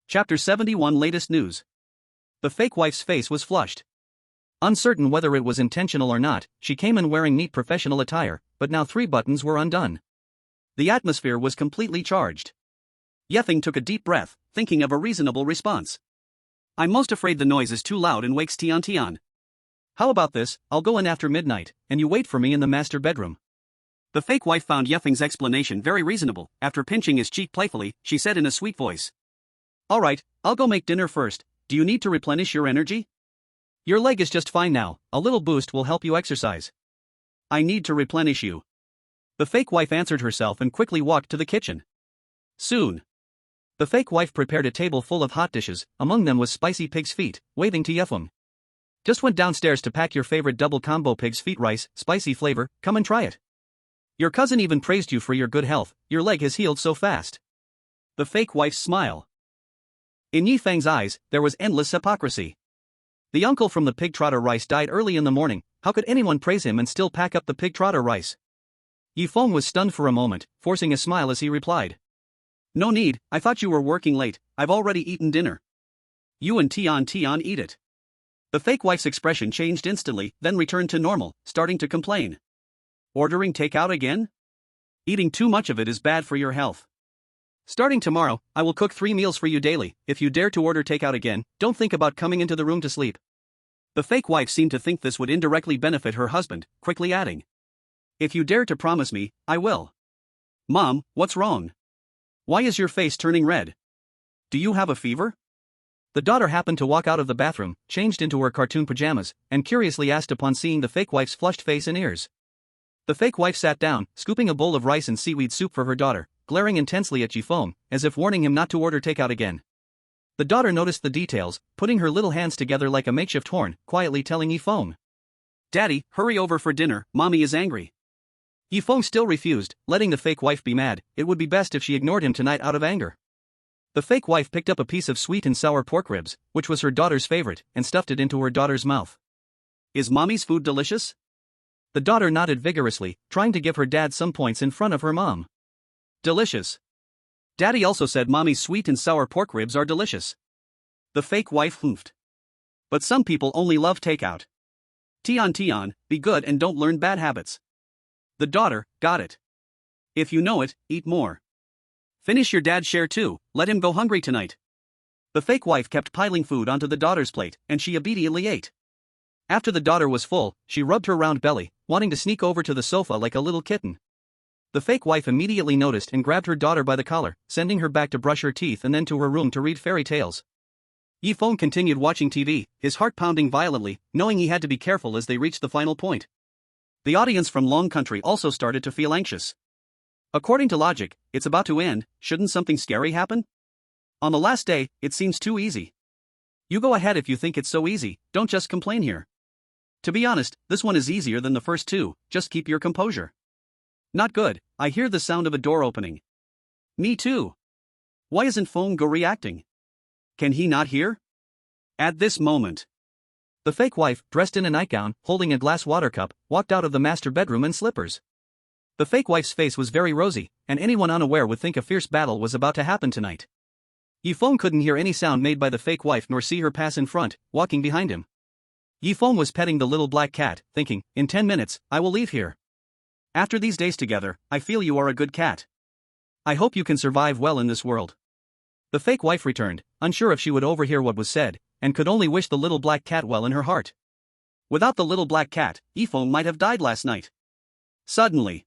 S1: Chapter 71 Latest News. The fake wife's face was flushed. Uncertain whether it was intentional or not, she came in wearing neat professional attire, but now 3 buttons were undone. The atmosphere was completely charged. Feng took a deep breath, thinking of a reasonable response. "I'm most afraid the noise is too loud and wakes Tian. How about this, I'll go in after midnight, and you wait for me in the master bedroom." The fake wife found Feng's explanation very reasonable. After pinching his cheek playfully, she said in a sweet voice, "Alright, I'll go make dinner first. Do you need to replenish your energy? Your leg is just fine now, a little boost will help you exercise." "I need to replenish you." The fake wife answered herself and quickly walked to the kitchen. Soon. The fake wife prepared a table full of hot dishes, among them was spicy pig's feet, waving to Feng. "Just went downstairs to pack your favorite double combo pig's feet rice, spicy flavor, come and try it. Your cousin even praised you for your good health, your leg has healed so fast." The fake wife's smile. In Feng's eyes, there was endless hypocrisy. The uncle from the pig trotter rice died early in the morning, how could anyone praise him and still pack up the pig trotter rice? Feng was stunned for a moment, forcing a smile as he replied, "No need, I thought you were working late, I've already eaten dinner. You and Tian eat it." The fake wife's expression changed instantly, then returned to normal, starting to complain. "Ordering takeout again? Eating too much of it is bad for your health. Starting tomorrow, I will cook 3 meals for you daily. If you dare to order takeout again, don't think about coming into the room to sleep." The fake wife seemed to think this would indirectly benefit her husband, quickly adding, "If you dare to promise me, I will." "Mom, what's wrong? Why is your face turning red? Do you have a fever?" The daughter happened to walk out of the bathroom, changed into her cartoon pajamas, and curiously asked upon seeing the fake wife's flushed face and ears. The fake wife sat down, scooping a bowl of rice and seaweed soup for her daughter, glaring intensely at Feng, as if warning him not to order takeout again. The daughter noticed the details, putting her little hands together like a makeshift horn, quietly telling Feng, "Daddy, hurry over for dinner, mommy is angry." Feng still refused, letting the fake wife be mad. It would be best if she ignored him tonight out of anger. The fake wife picked up a piece of sweet and sour pork ribs, which was her daughter's favorite, and stuffed it into her daughter's mouth. "Is mommy's food delicious?" The daughter nodded vigorously, trying to give her dad some points in front of her mom. "Delicious. Daddy also said mommy's sweet and sour pork ribs are delicious." The fake wife hoofed. "But some people only love takeout. Tion, be good and don't learn bad habits." The daughter, "Got it. If you know it, eat more. Finish your dad's share too, let him go hungry tonight." The fake wife kept piling food onto the daughter's plate, and she obediently ate. After the daughter was full, she rubbed her round belly, wanting to sneak over to the sofa like a little kitten. The fake wife immediately noticed and grabbed her daughter by the collar, sending her back to brush her teeth and then to her room to read fairy tales. Feng continued watching TV, his heart pounding violently, knowing he had to be careful as they reached the final point. The audience from Long Country also started to feel anxious. According to logic, it's about to end, shouldn't something scary happen? On the last day, it seems too easy. You go ahead if you think it's so easy, don't just complain here. To be honest, this one is easier than the first two, just keep your composure. Not good, I hear the sound of a door opening. Me too. Why isn't Feng reacting? Can he not hear? At this moment, the fake wife, dressed in a nightgown, holding a glass water cup, walked out of the master bedroom in slippers. The fake wife's face was very rosy, and anyone unaware would think a fierce battle was about to happen tonight. Feng couldn't hear any sound made by the fake wife nor see her pass in front, walking behind him. Feng was petting the little black cat, thinking, in 10 minutes, I will leave here. After these days together, I feel you are a good cat. I hope you can survive well in this world. The fake wife returned, unsure if she would overhear what was said, and could only wish the little black cat well in her heart. Without the little black cat, Feng might have died last night. Suddenly,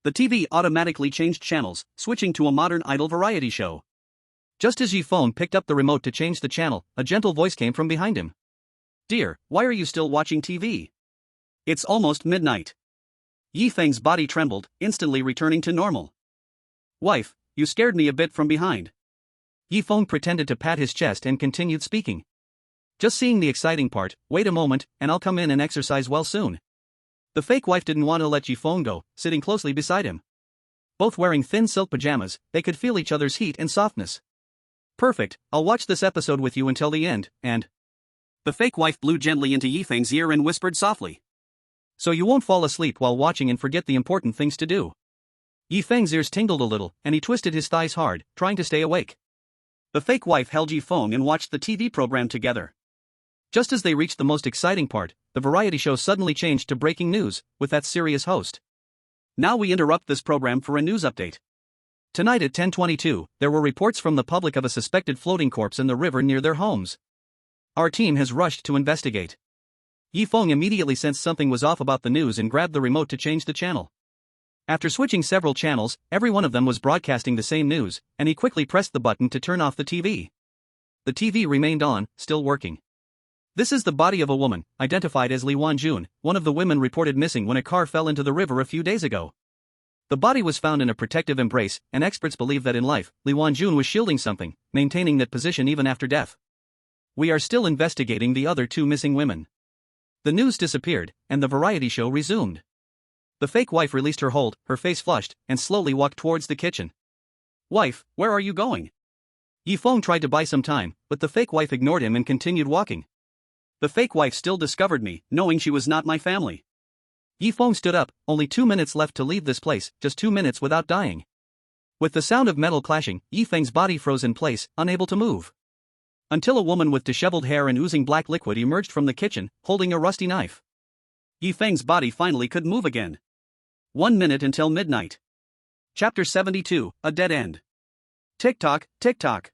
S1: the TV automatically changed channels, switching to a modern idol variety show. Just as Feng picked up the remote to change the channel, a gentle voice came from behind him. Dear, why are you still watching TV? It's almost midnight. Feng's body trembled, instantly returning to normal. Wife, you scared me a bit from behind. Feng pretended to pat his chest and continued speaking. Just seeing the exciting part, wait a moment, and I'll come in and exercise well soon. The fake wife didn't want to let Feng go, sitting closely beside him. Both wearing thin silk pajamas, they could feel each other's heat and softness. Perfect, I'll watch this episode with you until the end, and... The fake wife blew gently into Feng's ear and whispered softly. So you won't fall asleep while watching and forget the important things to do. Feng's ears tingled a little, and he twisted his thighs hard, trying to stay awake. The fake wife held Feng and watched the TV program together. Just as they reached the most exciting part, the variety show suddenly changed to breaking news, with that serious host. Now we interrupt this program for a news update. Tonight at 10:22, there were reports from the public of a suspected floating corpse in the river near their homes. Our team has rushed to investigate. Feng immediately sensed something was off about the news and grabbed the remote to change the channel. After switching several channels, every one of them was broadcasting the same news, and he quickly pressed the button to turn off the TV. The TV remained on, still working. This is the body of a woman, identified as Li Wanjun, one of the women reported missing when a car fell into the river a few days ago. The body was found in a protective embrace, and experts believe that in life, Li Wanjun was shielding something, maintaining that position even after death. We are still investigating the other two missing women. The news disappeared, and the variety show resumed. The fake wife released her hold, her face flushed, and slowly walked towards the kitchen. Wife, where are you going? Feng tried to buy some time, but the fake wife ignored him and continued walking. The fake wife still discovered me, knowing she was not my family. Feng stood up, only 2 minutes left to leave this place, just 2 minutes without dying. With the sound of metal clashing, Feng's body froze in place, unable to move. Until a woman with disheveled hair and oozing black liquid emerged from the kitchen, holding a rusty knife. Feng's body finally could move again. 1 minute until midnight. Chapter 72, A Dead End. Tick-tock, tick-tock.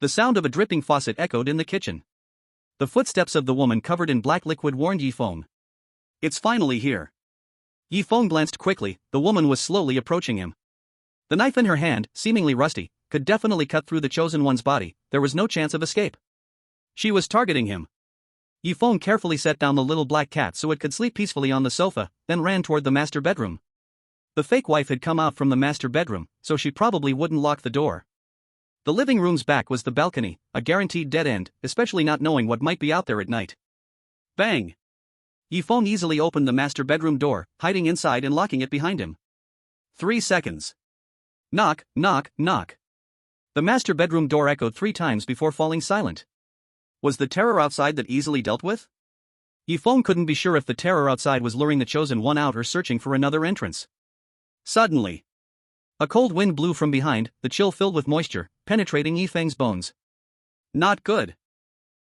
S1: The sound of a dripping faucet echoed in the kitchen. The footsteps of the woman covered in black liquid warned Feng. It's finally here. Feng glanced quickly, the woman was slowly approaching him. The knife in her hand, seemingly rusty, could definitely cut through the chosen one's body, there was no chance of escape. She was targeting him. Feng carefully set down the little black cat so it could sleep peacefully on the sofa, then ran toward the master bedroom. The fake wife had come out from the master bedroom, so she probably wouldn't lock the door. The living room's back was the balcony, a guaranteed dead end, especially not knowing what might be out there at night. Bang! Feng easily opened the master bedroom door, hiding inside and locking it behind him. 3 seconds. Knock, knock, knock. The master bedroom door echoed 3 times before falling silent. Was the terror outside that easily dealt with? Feng couldn't be sure if the terror outside was luring the chosen one out or searching for another entrance. Suddenly, a cold wind blew from behind, the chill filled with moisture, penetrating Feng's bones. Not good.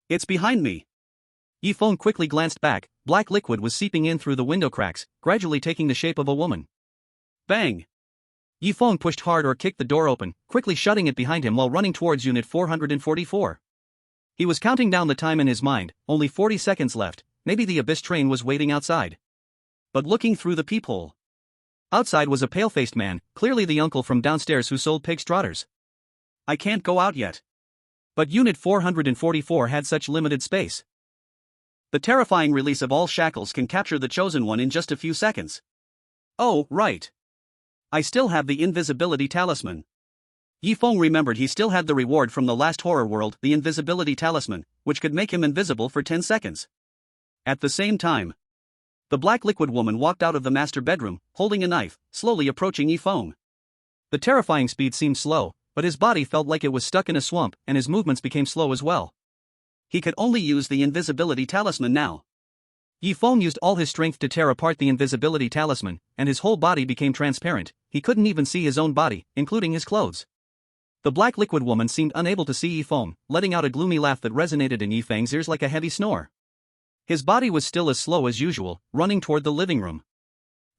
S1: It's behind me. Feng quickly glanced back. Black liquid was seeping in through the window cracks, gradually taking the shape of a woman. Bang! Feng pushed hard or kicked the door open, quickly shutting it behind him while running towards Unit 444. He was counting down the time in his mind, only 40 seconds left, maybe the Abyss train was waiting outside. But looking through the peephole, outside was a pale-faced man, clearly the uncle from downstairs who sold pig strotters. I can't go out yet. But Unit 444 had such limited space. The terrifying release of all shackles can capture the chosen one in just a few seconds. Oh, right. I still have the invisibility talisman. Feng remembered he still had the reward from the last horror world, the invisibility talisman, which could make him invisible for 10 seconds. At the same time, the black liquid woman walked out of the master bedroom, holding a knife, slowly approaching Feng. The terrifying speed seemed slow, but his body felt like it was stuck in a swamp, and his movements became slow as well. He could only use the invisibility talisman now. Feng used all his strength to tear apart the invisibility talisman, and his whole body became transparent. He couldn't even see his own body, including his clothes. The black liquid woman seemed unable to see Feng, letting out a gloomy laugh that resonated in Feng's ears like a heavy snore. His body was still as slow as usual, running toward the living room.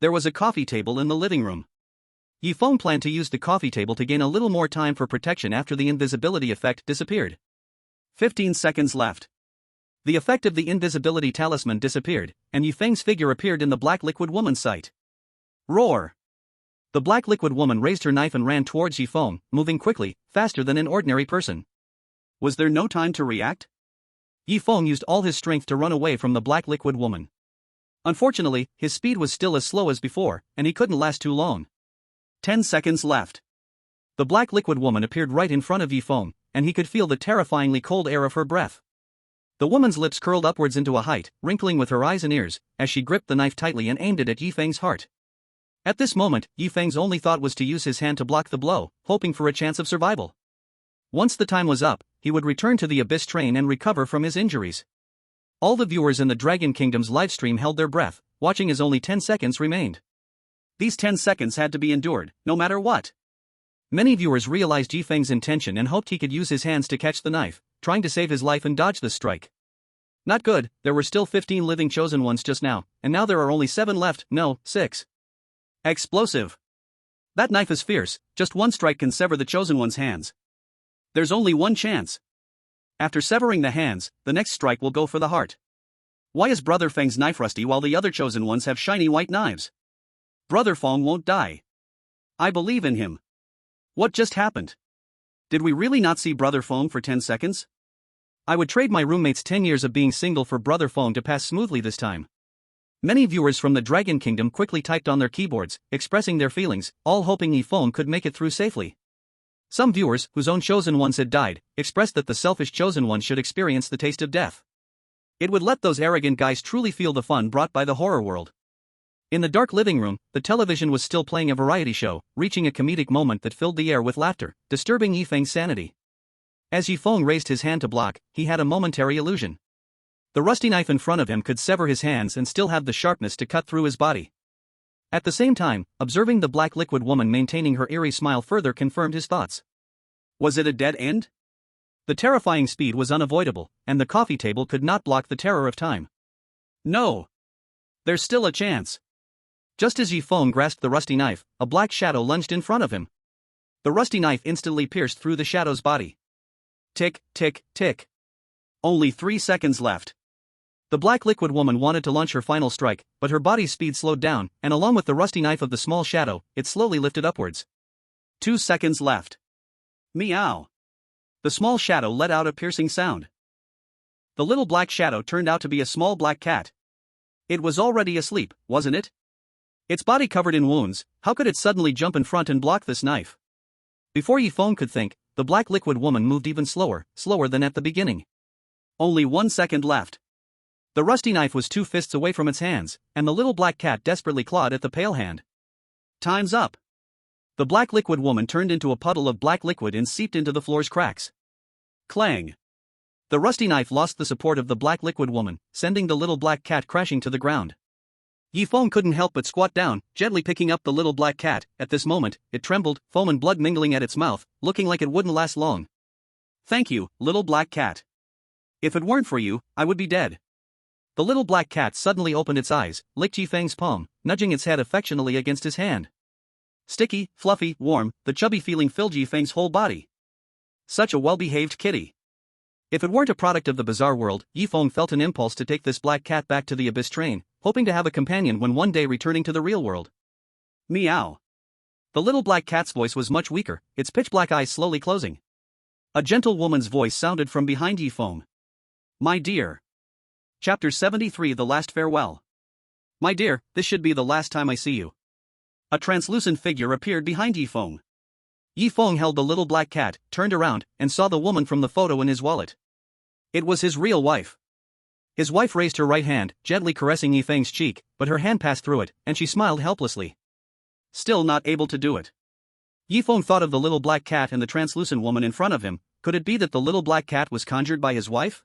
S1: There was a coffee table in the living room. Feng planned to use the coffee table to gain a little more time for protection after the invisibility effect disappeared. 15 seconds left. The effect of the invisibility talisman disappeared, and Feng's figure appeared in the black liquid woman's sight. Roar! The black liquid woman raised her knife and ran towards Feng, moving quickly, faster than an ordinary person. Was there no time to react? Feng used all his strength to run away from the black liquid woman. Unfortunately, his speed was still as slow as before, and he couldn't last too long. 10 seconds left. The black liquid woman appeared right in front of Feng, and he could feel the terrifyingly cold air of her breath. The woman's lips curled upwards into a height, wrinkling with her eyes and ears, as she gripped the knife tightly and aimed it at Feng's heart. At this moment, Feng's only thought was to use his hand to block the blow, hoping for a chance of survival. Once the time was up, he would return to the Abyss train and recover from his injuries. All the viewers in the Dragon Kingdom's livestream held their breath, watching as only 10 seconds remained. These 10 seconds had to be endured, no matter what. Many viewers realized Feng's intention and hoped he could use his hands to catch the knife, trying to save his life and dodge this strike. Not good, there were still 15 living chosen ones just now, and now there are only 7 left, no, 6. Explosive. That knife is fierce, just one strike can sever the chosen one's hands. There's only one chance. After severing the hands, the next strike will go for the heart. Why is Brother Feng's knife rusty while the other chosen ones have shiny white knives? Brother Feng won't die. I believe in him. What just happened? Did we really not see Brother Feng for 10 seconds? I would trade my roommate's 10 years of being single for Brother Feng to pass smoothly this time. Many viewers from the Dragon Kingdom quickly typed on their keyboards, expressing their feelings, all hoping Feng could make it through safely. Some viewers, whose own chosen ones had died, expressed that the selfish chosen one should experience the taste of death. It would let those arrogant guys truly feel the fun brought by the horror world. In the dark living room, the television was still playing a variety show, reaching a comedic moment that filled the air with laughter, disturbing Feng's sanity. As Feng raised his hand to block, he had a momentary illusion. The rusty knife in front of him could sever his hands and still have the sharpness to cut through his body. At the same time, observing the black liquid woman maintaining her eerie smile further confirmed his thoughts. Was it a dead end? The terrifying speed was unavoidable, and the coffee table could not block the terror of time. No! There's still a chance. Just as Feng grasped the rusty knife, a black shadow lunged in front of him. The rusty knife instantly pierced through the shadow's body. Tick, tick, tick. Only 3 seconds left. The black liquid woman wanted to launch her final strike, but her body's speed slowed down, and along with the rusty knife of the small shadow, it slowly lifted upwards. 2 seconds left. Meow. The small shadow let out a piercing sound. The little black shadow turned out to be a small black cat. It was already asleep, wasn't it? Its body covered in wounds, how could it suddenly jump in front and block this knife? Before Feng could think, the black liquid woman moved even slower, slower than at the beginning. Only 1 second left. The rusty knife was 2 fists away from its hands, and the little black cat desperately clawed at the pale hand. Time's up. The black liquid woman turned into a puddle of black liquid and seeped into the floor's cracks. Clang. The rusty knife lost the support of the black liquid woman, sending the little black cat crashing to the ground. Feng couldn't help but squat down, gently picking up the little black cat. At this moment, it trembled, foam and blood mingling at its mouth, looking like it wouldn't last long. Thank you, little black cat. If it weren't for you, I would be dead. The little black cat suddenly opened its eyes, licked Feng's palm, nudging its head affectionately against his hand. Sticky, fluffy, warm, the chubby feeling filled Feng's whole body. Such a well-behaved kitty. If it weren't a product of the bizarre world, Feng felt an impulse to take this black cat back to the abyss train, hoping to have a companion when one day returning to the real world. Meow. The little black cat's voice was much weaker, its pitch-black eyes slowly closing. A gentle woman's voice sounded from behind Feng. My dear. Chapter 73 The Last Farewell. My dear, this should be the last time I see you. A translucent figure appeared behind Feng. Feng held the little black cat, turned around, and saw the woman from the photo in his wallet. It was his real wife. His wife raised her right hand, gently caressing Feng's cheek, but her hand passed through it, and she smiled helplessly. Still not able to do it. Feng thought of the little black cat and the translucent woman in front of him. Could it be that the little black cat was conjured by his wife?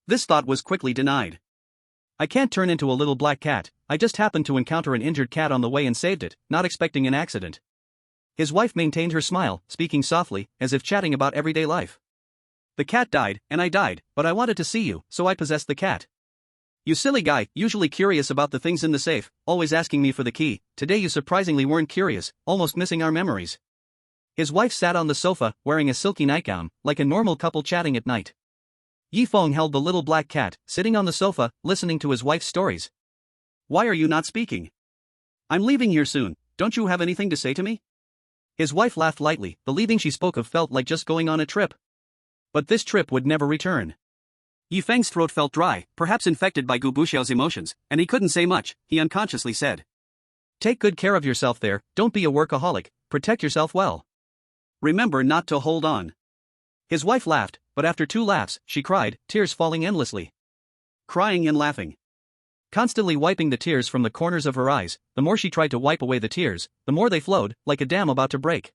S1: This thought was quickly denied. I can't turn into a little black cat, I just happened to encounter an injured cat on the way and saved it, not expecting an accident. His wife maintained her smile, speaking softly, as if chatting about everyday life. The cat died, and I died, but I wanted to see you, so I possessed the cat. You silly guy, usually curious about the things in the safe, always asking me for the key. Today you surprisingly weren't curious, almost missing our memories. His wife sat on the sofa, wearing a silky nightgown, like a normal couple chatting at night. Feng held the little black cat, sitting on the sofa, listening to his wife's stories. Why are you not speaking? I'm leaving here soon, don't you have anything to say to me? His wife laughed lightly, the leaving she spoke of felt like just going on a trip. But this trip would never return. Feng's throat felt dry, perhaps infected by Gu Buxiao's emotions, and he couldn't say much. He unconsciously said. Take good care of yourself there, don't be a workaholic, protect yourself well. Remember not to hold on. His wife laughed, but after 2 laughs, she cried, tears falling endlessly. Crying and laughing. Constantly wiping the tears from the corners of her eyes, the more she tried to wipe away the tears, the more they flowed, like a dam about to break.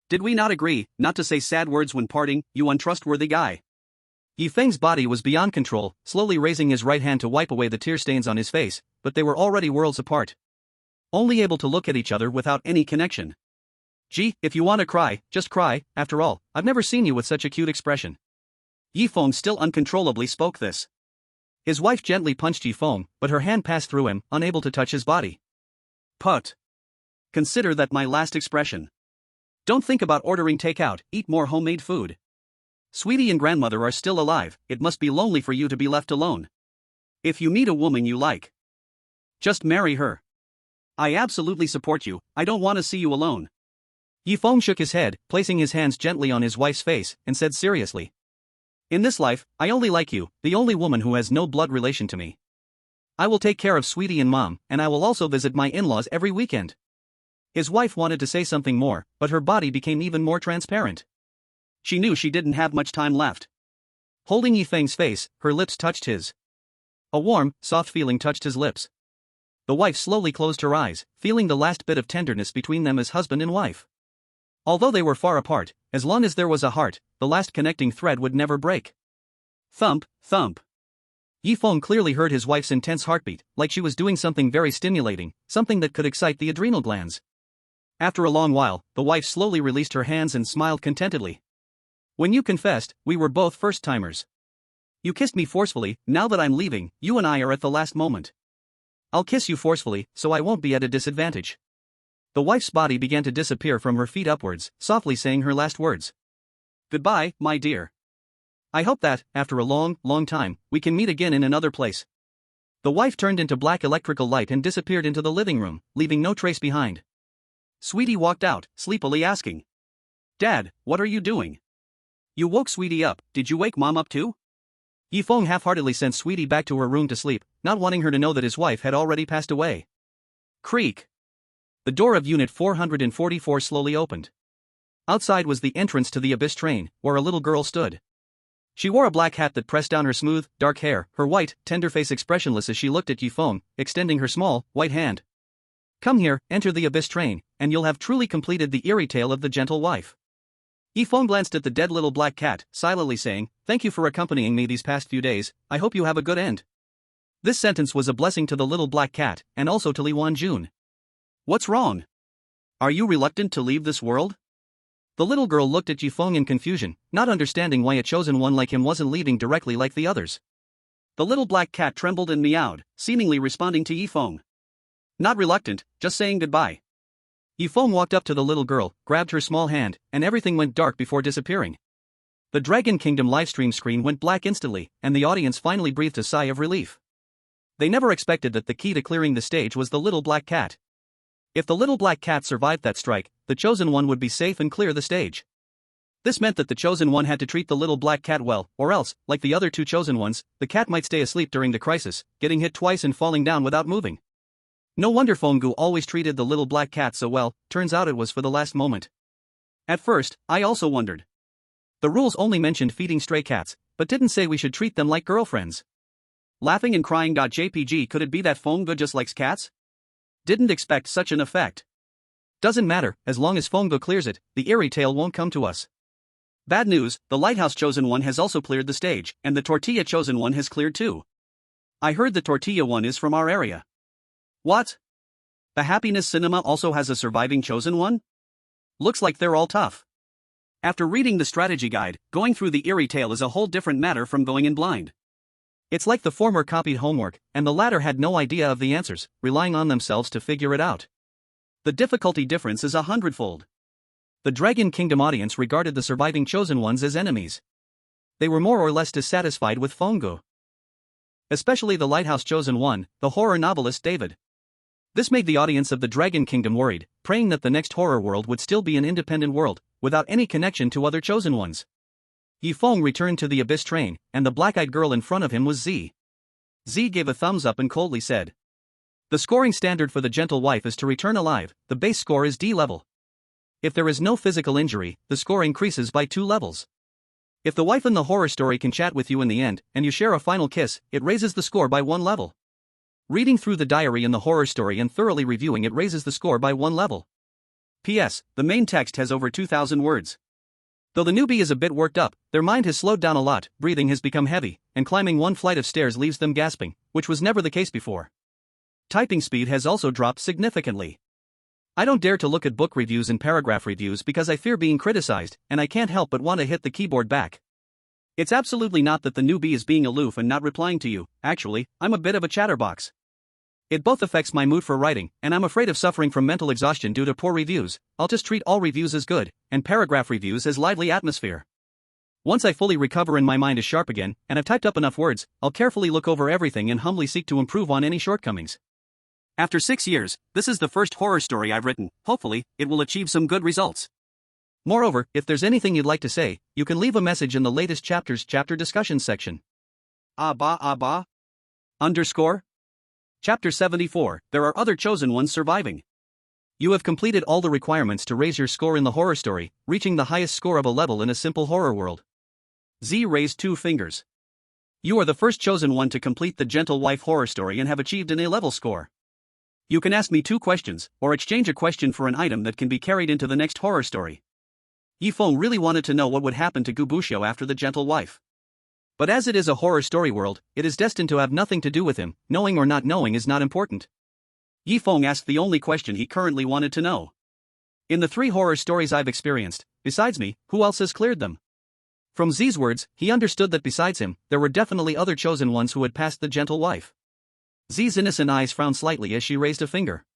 S1: Did we not agree, not to say sad words when parting, you untrustworthy guy? Feng's body was beyond control, slowly raising his right hand to wipe away the tear stains on his face, but they were already worlds apart. Only able to look at each other without any connection. Gee, if you want to cry, just cry, after all, I've never seen you with such a cute expression. Feng still uncontrollably spoke this. His wife gently punched Feng, but her hand passed through him, unable to touch his body. Put. Consider that my last expression. Don't think about ordering takeout, eat more homemade food. Sweetie and grandmother are still alive, it must be lonely for you to be left alone. If you meet a woman you like, just marry her. I absolutely support you, I don't want to see you alone. Feng shook his head, placing his hands gently on his wife's face, and said seriously. In this life, I only like you, the only woman who has no blood relation to me. I will take care of Sweetie and Mom, and I will also visit my in-laws every weekend. His wife wanted to say something more, but her body became even more transparent. She knew she didn't have much time left. Holding Feng's face, her lips touched his. A warm, soft feeling touched his lips. The wife slowly closed her eyes, feeling the last bit of tenderness between them as husband and wife. Although they were far apart, as long as there was a heart, the last connecting thread would never break. Thump, thump. Feng clearly heard his wife's intense heartbeat, like she was doing something very stimulating, something that could excite the adrenal glands. After a long while, the wife slowly released her hands and smiled contentedly. When you confessed, we were both first-timers. You kissed me forcefully, now that I'm leaving, you and I are at the last moment. I'll kiss you forcefully, so I won't be at a disadvantage. The wife's body began to disappear from her feet upwards, softly saying her last words. Goodbye, my dear. I hope that, after a long, long time, we can meet again in another place. The wife turned into black electrical light and disappeared into the living room, leaving no trace behind. Sweetie walked out, sleepily asking. Dad, what are you doing? You woke Sweetie up, did you wake Mom up too? Feng half-heartedly sent Sweetie back to her room to sleep, not wanting her to know that his wife had already passed away. Creak. The door of Unit 444 slowly opened. Outside was the entrance to the Abyss train, where a little girl stood. She wore a black hat that pressed down her smooth, dark hair, her white, tender face expressionless as she looked at Feng, extending her small, white hand. Come here, enter the Abyss train, and you'll have truly completed the eerie tale of the gentle wife. Feng glanced at the dead little black cat, silently saying, "Thank you for accompanying me these past few days, I hope you have a good end." This sentence was a blessing to the little black cat, and also to Li Wanjun. What's wrong? Are you reluctant to leave this world? The little girl looked at Feng in confusion, not understanding why a chosen one like him wasn't leaving directly like the others. The little black cat trembled and meowed, seemingly responding to Feng. Not reluctant, just saying goodbye. Feng walked up to the little girl, grabbed her small hand, and everything went dark before disappearing. The Dragon Kingdom livestream screen went black instantly, and the audience finally breathed a sigh of relief. They never expected that the key to clearing the stage was the little black cat. If the little black cat survived that strike, the chosen one would be safe and clear the stage. This meant that the chosen one had to treat the little black cat well, or else, like the other two chosen ones, the cat might stay asleep during the crisis, getting hit twice and falling down without moving. No wonder Feng always treated the little black cat so well, turns out it was for the last moment. At first, I also wondered. The rules only mentioned feeding stray cats, but didn't say we should treat them like girlfriends. Laughing and crying.jpg, could it be that Feng just likes cats? Didn't expect such an effect. Doesn't matter, as long as Feng clears it, the eerie tale won't come to us. Bad news, the Lighthouse chosen one has also cleared the stage, and the Tortilla chosen one has cleared too. I heard the Tortilla one is from our area. What? The Happiness Cinema also has a surviving chosen one? Looks like they're all tough. After reading the strategy guide, going through the eerie tale is a whole different matter from going in blind. It's like the former copied homework, and the latter had no idea of the answers, relying on themselves to figure it out. The difficulty difference is 100-fold. The Dragon Kingdom audience regarded the surviving chosen ones as enemies. They were more or less dissatisfied with Feng. Especially the Lighthouse chosen one, the horror novelist David. This made the audience of the Dragon Kingdom worried, praying that the next horror world would still be an independent world, without any connection to other chosen ones. Feng returned to the Abyss train, and the black-eyed girl in front of him was Z. Z gave a thumbs up and coldly said, "The scoring standard for the gentle wife is to return alive, the base score is D level. If there is no physical injury, the score increases by 2 levels. If the wife in the horror story can chat with you in the end, and you share a final kiss, it raises the score by 1 level. Reading through the diary in the horror story and thoroughly reviewing it raises the score by 1 level. P.S. The main text has over 2,000 words. Though the newbie is a bit worked up, their mind has slowed down a lot, breathing has become heavy, and climbing one flight of stairs leaves them gasping, which was never the case before. Typing speed has also dropped significantly. I don't dare to look at book reviews and paragraph reviews because I fear being criticized, and I can't help but want to hit the keyboard back. It's absolutely not that the newbie is being aloof and not replying to you, actually, I'm a bit of a chatterbox. It both affects my mood for writing, and I'm afraid of suffering from mental exhaustion due to poor reviews. I'll just treat all reviews as good, and paragraph reviews as lively atmosphere. Once I fully recover and my mind is sharp again, and I've typed up enough words, I'll carefully look over everything and humbly seek to improve on any shortcomings. After 6 years, this is the first horror story I've written. Hopefully, it will achieve some good results. Moreover, if there's anything you'd like to say, you can leave a message in the latest chapter's chapter discussion section. _. Chapter 74, there are other chosen ones surviving. You have completed all the requirements to raise your score in the horror story, reaching the highest score of a level in a simple horror world. Z raised 2 fingers. You are the first chosen one to complete the Gentle Wife horror story and have achieved an A-level score. You can ask me 2 questions, or exchange a question for an item that can be carried into the next horror story. Feng really wanted to know what would happen to Gubushio after the Gentle Wife. But as it is a horror story world, it is destined to have nothing to do with him, knowing or not knowing is not important. Feng asked the only question he currently wanted to know. In the 3 horror stories I've experienced, besides me, who else has cleared them? From Z's words, he understood that besides him, there were definitely other chosen ones who had passed the Gentle Wife. Z's innocent eyes frowned slightly as she raised a finger.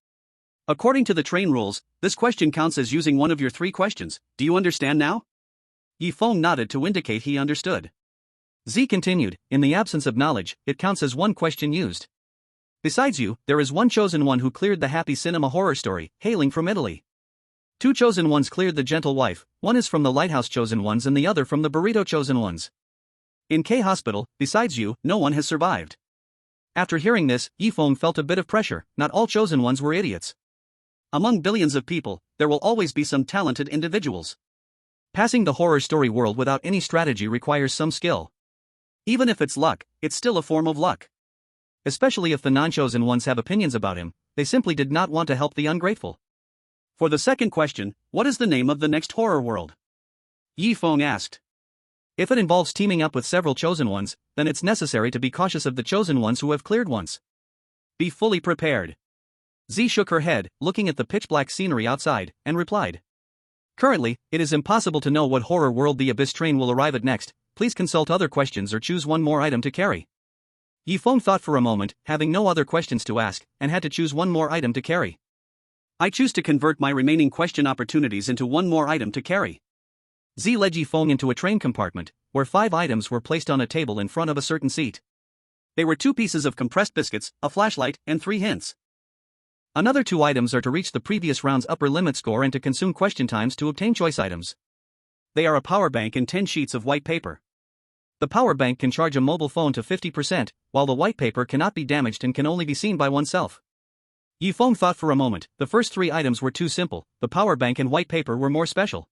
S1: According to the train rules, this question counts as using one of your 3 questions. Do you understand now? Feng nodded to indicate he understood. Z continued, in the absence of knowledge, it counts as 1 question used. Besides you, there is 1 chosen one who cleared the Happy Cinema horror story, hailing from Italy. 2 chosen ones cleared the Gentle Wife, one is from the Lighthouse chosen ones and the other from the Burrito chosen ones. In K Hospital, besides you, no one has survived. After hearing this, Feng felt a bit of pressure. Not all chosen ones were idiots. Among billions of people, there will always be some talented individuals. Passing the horror story world without any strategy requires some skill. Even if it's luck, it's still a form of luck. Especially if the non-chosen ones have opinions about him, they simply did not want to help the ungrateful. For the second question, what is the name of the next horror world? Feng asked. If it involves teaming up with several chosen ones, then it's necessary to be cautious of the chosen ones who have cleared once. Be fully prepared. Z shook her head, looking at the pitch-black scenery outside, and replied. Currently, it is impossible to know what horror world the Abyss train will arrive at next. Please consult other questions or choose one more item to carry. Feng thought for a moment, having no other questions to ask, and had to choose one more item to carry. I choose to convert my remaining question opportunities into one more item to carry. Z led Feng into a train compartment, where 5 items were placed on a table in front of a certain seat. They were 2 pieces of compressed biscuits, a flashlight, and 3 hints. Another 2 items are to reach the previous round's upper limit score and to consume question times to obtain choice items. They are a power bank and 10 sheets of white paper. The power bank can charge a mobile phone to 50%, while the white paper cannot be damaged and can only be seen by oneself. Feng thought for a moment. The first 3 items were too simple, the power bank and white paper were more special.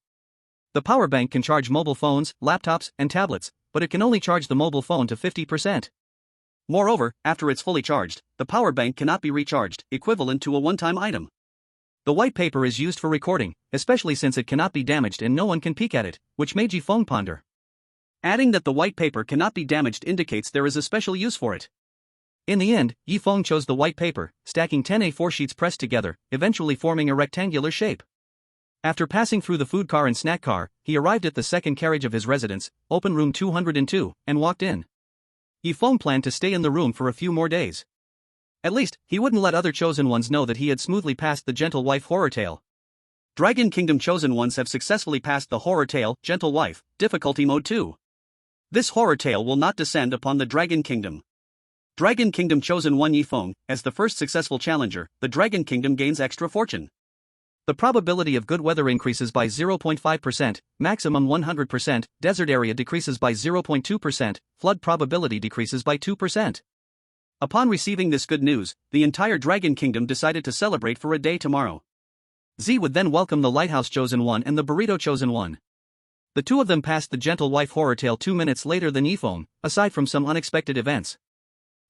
S1: The power bank can charge mobile phones, laptops, and tablets, but it can only charge the mobile phone to 50%. Moreover, after it's fully charged, the power bank cannot be recharged, equivalent to a one-time item. The white paper is used for recording, especially since it cannot be damaged and no one can peek at it, which made Feng ponder. Adding that the white paper cannot be damaged indicates there is a special use for it. In the end, Feng chose the white paper, stacking 10 A4 sheets pressed together, eventually forming a rectangular shape. After passing through the food car and snack car, he arrived at the second carriage of his residence, open room 202, and walked in. Feng planned to stay in the room for a few more days. At least, he wouldn't let other chosen ones know that he had smoothly passed the Gentle Wife horror tale. Dragon Kingdom chosen ones have successfully passed the horror tale, Gentle Wife, difficulty mode 2. This horror tale will not descend upon the Dragon Kingdom. Dragon Kingdom chosen one Feng, as the first successful challenger, the Dragon Kingdom gains extra fortune. The probability of good weather increases by 0.5%, maximum 100%, desert area decreases by 0.2%, flood probability decreases by 2%. Upon receiving this good news, the entire Dragon Kingdom decided to celebrate for a day tomorrow. Z would then welcome the Lighthouse chosen one and the Burrito chosen one. The 2 of them passed the Gentle Wife horror tale 2 minutes later than Feng, aside from some unexpected events.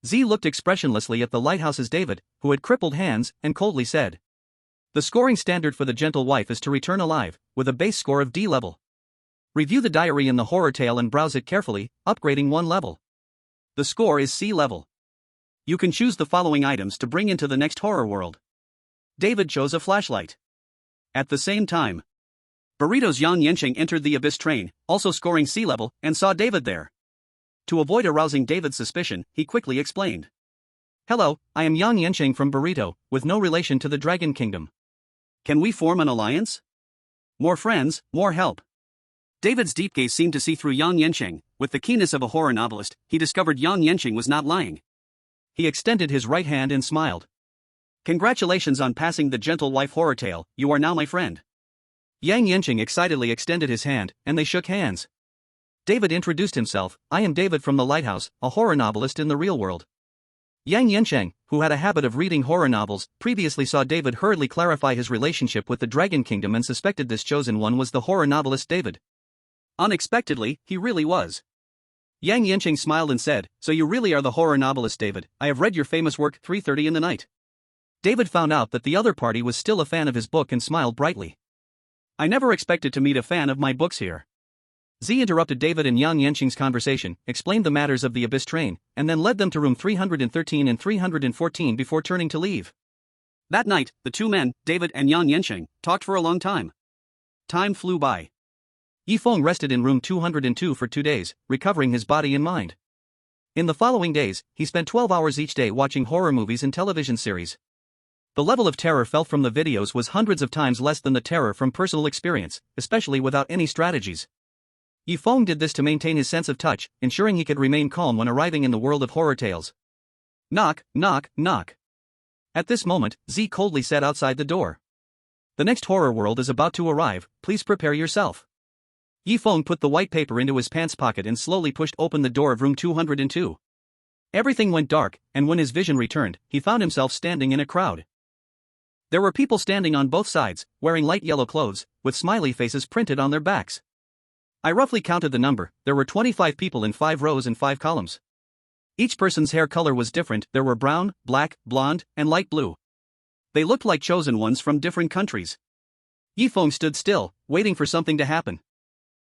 S1: Z looked expressionlessly at the Lighthouse's David, who had crippled hands, and coldly said. The scoring standard for the Gentle Wife is to return alive, with a base score of D level. Review the diary in the horror tale and browse it carefully, upgrading 1 level. The score is C level. You can choose the following items to bring into the next horror world. David chose a flashlight. At the same time, Burrito's Yang Yanqing entered the Abyss train, also scoring C level, and saw David there. To avoid arousing David's suspicion, he quickly explained. Hello, I am Yang Yanqing from Burrito, with no relation to the Dragon Kingdom. Can we form an alliance? More friends, more help. David's deep gaze seemed to see through Yang Yanqing. With the keenness of a horror novelist, he discovered Yang Yanqing was not lying. He extended his right hand and smiled. Congratulations on passing the Gentle Wife horror tale, you are now my friend. Yang Yanqing excitedly extended his hand, and they shook hands. David introduced himself. I am David from the Lighthouse, a horror novelist in the real world. Yang Yanqing, who had a habit of reading horror novels, previously saw David hurriedly clarify his relationship with the Dragon Kingdom and suspected this chosen one was the horror novelist David. Unexpectedly, he really was. Yang Yanqing smiled and said, So you really are the horror novelist David. I have read your famous work 3:30 in the night. David found out that the other party was still a fan of his book and smiled brightly. I never expected to meet a fan of my books here. Z interrupted David and Yang Yanqing's conversation, explained the matters of the Abyss train, and then led them to room 313 and 314 before turning to leave. That night, the 2 men, David and Yang Yanqing, talked for a long time. Time flew by. Feng rested in room 202 for 2 days, recovering his body and mind. In the following days, he spent 12 hours each day watching horror movies and television series. The level of terror felt from the videos was hundreds of times less than the terror from personal experience, especially without any strategies. Feng did this to maintain his sense of touch, ensuring he could remain calm when arriving in the world of horror tales. Knock, knock, knock. At this moment, Z coldly said outside the door. The next horror world is about to arrive, please prepare yourself. Feng put the white paper into his pants pocket and slowly pushed open the door of room 202. Everything went dark, and when his vision returned, he found himself standing in a crowd. There were people standing on both sides, wearing light yellow clothes, with smiley faces printed on their backs. I roughly counted the number. There were 25 people in 5 rows and 5 columns. Each person's hair color was different. There were brown, black, blonde, and light blue. They looked like chosen ones from different countries. Feng stood still, waiting for something to happen.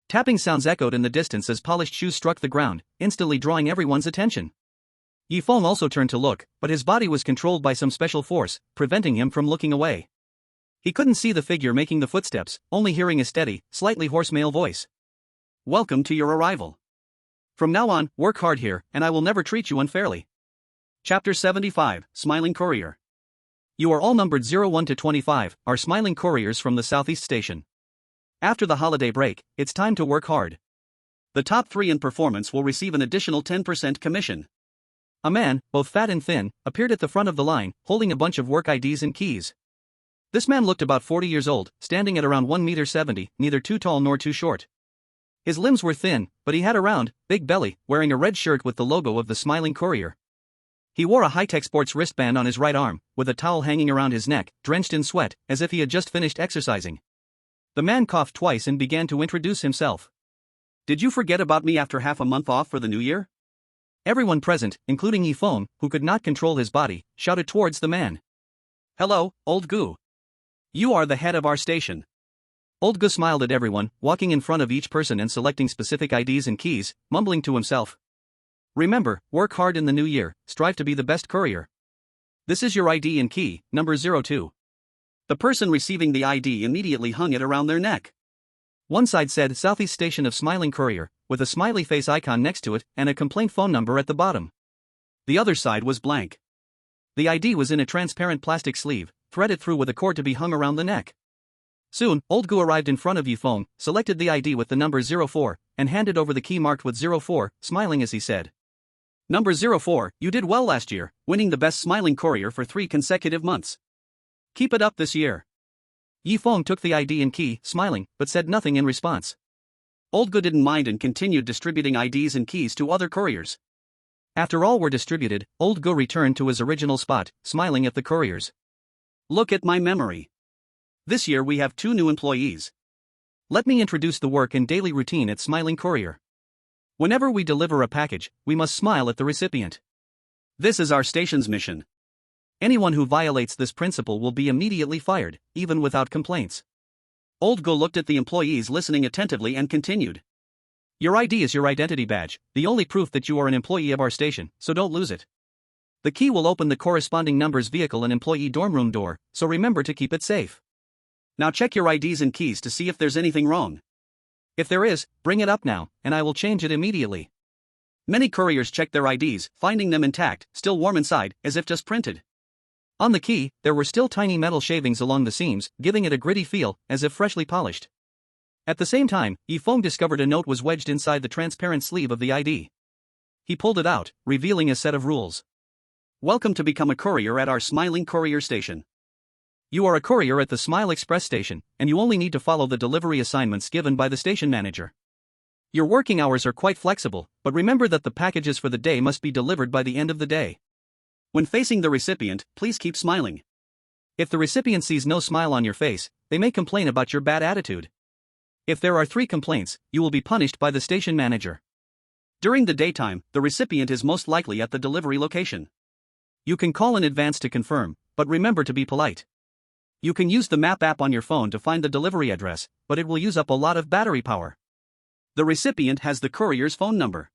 S1: Tapping sounds echoed in the distance as polished shoes struck the ground, instantly drawing everyone's attention. Feng also turned to look, but his body was controlled by some special force, preventing him from looking away. He couldn't see the figure making the footsteps, only hearing a steady, slightly hoarse male voice. Welcome to your arrival. From now on, work hard here, and I will never treat you unfairly. Chapter 75, Smiling Courier. You are all numbered 01 to 25, are smiling couriers from the Southeast Station. After the holiday break, it's time to work hard. The top 3 in performance will receive an additional 10% commission. A man, both fat and thin, appeared at the front of the line, holding a bunch of work IDs and keys. This man looked about 40 years old, standing at around 1.70 meters, neither too tall nor too short. His limbs were thin, but he had a round, big belly, wearing a red shirt with the logo of the Smiling Courier. He wore a high-tech sports wristband on his right arm, with a towel hanging around his neck, drenched in sweat, as if he had just finished exercising. The man coughed twice and began to introduce himself. Did you forget about me after half a month off for the new year? Everyone present, including Feng, who could not control his body, shouted towards the man. Hello, old Gu. You are the head of our station. Old Gu smiled at everyone, walking in front of each person and selecting specific IDs and keys, mumbling to himself. Remember, work hard in the new year, strive to be the best courier. This is your ID and key, number 02. The person receiving the ID immediately hung it around their neck. One side said Southeast Station of Smiling Courier, with a smiley face icon next to it and a complaint phone number at the bottom. The other side was blank. The ID was in a transparent plastic sleeve, threaded through with a cord to be hung around the neck. Soon, Old Gu arrived in front of Feng, selected the ID with the number 04, and handed over the key marked with 04, smiling as he said. Number 04, you did well last year, winning the best smiling courier for 3 consecutive months. Keep it up this year. Feng took the ID and key, smiling, but said nothing in response. Old Gu didn't mind and continued distributing IDs and keys to other couriers. After all were distributed, Old Gu returned to his original spot, smiling at the couriers. Look at my memory. This year we have 2 new employees. Let me introduce the work and daily routine at Smiling Courier. Whenever we deliver a package, we must smile at the recipient. This is our station's mission. Anyone who violates this principle will be immediately fired, even without complaints. Old Gu looked at the employees listening attentively and continued. Your ID is your identity badge, the only proof that you are an employee of our station, so don't lose it. The key will open the corresponding number's vehicle and employee dorm room door, so remember to keep it safe. Now check your IDs and keys to see if there's anything wrong. If there is, bring it up now, and I will change it immediately. Many couriers checked their IDs, finding them intact, still warm inside, as if just printed. On the key, there were still tiny metal shavings along the seams, giving it a gritty feel, as if freshly polished. At the same time, Feng discovered a note was wedged inside the transparent sleeve of the ID. He pulled it out, revealing a set of rules. Welcome to become a courier at our Smiling Courier Station. You are a courier at the Smile Express station, and you only need to follow the delivery assignments given by the station manager. Your working hours are quite flexible, but remember that the packages for the day must be delivered by the end of the day. When facing the recipient, please keep smiling. If the recipient sees no smile on your face, they may complain about your bad attitude. If there are 3 complaints, you will be punished by the station manager. During the daytime, the recipient is most likely at the delivery location. You can call in advance to confirm, but remember to be polite. You can use the map app on your phone to find the delivery address, but it will use up a lot of battery power. The recipient has the courier's phone number.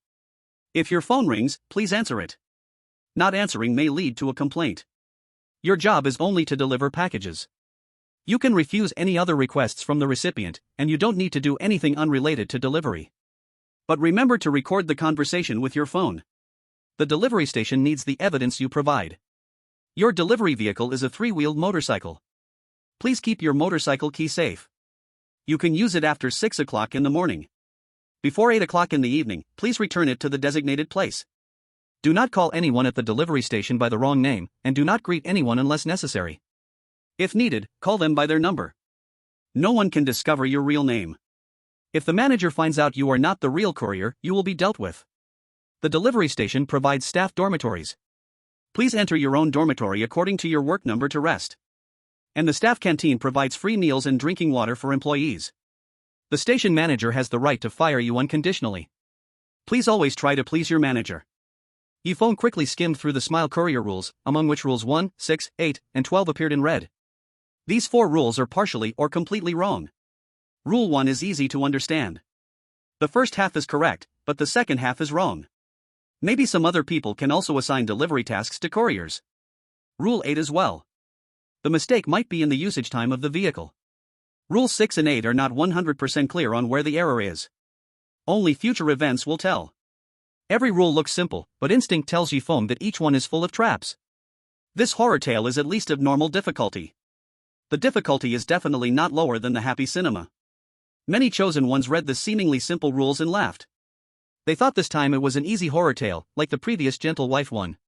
S1: If your phone rings, please answer it. Not answering may lead to a complaint. Your job is only to deliver packages. You can refuse any other requests from the recipient, and you don't need to do anything unrelated to delivery. But remember to record the conversation with your phone. The delivery station needs the evidence you provide. Your delivery vehicle is a 3-wheeled motorcycle. Please keep your motorcycle key safe. You can use it after 6 o'clock in the morning. Before 8 o'clock in the evening, please return it to the designated place. Do not call anyone at the delivery station by the wrong name, and do not greet anyone unless necessary. If needed, call them by their number. No one can discover your real name. If the manager finds out you are not the real courier, you will be dealt with. The delivery station provides staff dormitories. Please enter your own dormitory according to your work number to rest. And the staff canteen provides free meals and drinking water for employees. The station manager has the right to fire you unconditionally. Please always try to please your manager. Feng quickly skimmed through the Smile Courier rules, among which rules 1, 6, 8, and 12 appeared in red. These 4 rules are partially or completely wrong. Rule 1 is easy to understand. The first half is correct, but the second half is wrong. Maybe some other people can also assign delivery tasks to couriers. Rule 8 as well. The mistake might be in the usage time of the vehicle. Rules 6 and 8 are not 100% clear on where the error is. Only future events will tell. Every rule looks simple, but instinct tells Feng that each one is full of traps. This horror tale is at least of normal difficulty. The difficulty is definitely not lower than the happy cinema. Many chosen ones read the seemingly simple rules and laughed. They thought this time it was an easy horror tale, like the previous Gentle Wife one.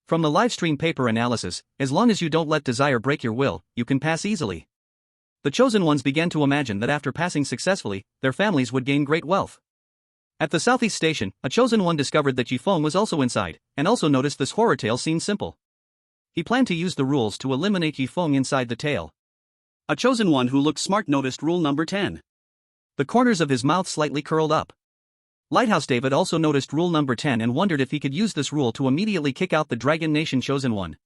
S1: From the Livestream paper analysis, as long as you don't let desire break your will, you can pass easily. The chosen ones began to imagine that after passing successfully, their families would gain great wealth. At the southeast station, a chosen one discovered that Feng was also inside, and also noticed this horror tale seemed simple. He planned to use the rules to eliminate Feng inside the tale. A chosen one who looked smart noticed rule number 10. The corners of his mouth slightly curled up. Lighthouse David also noticed rule number 10 and wondered if he could use this rule to immediately kick out the Dragon Nation chosen one.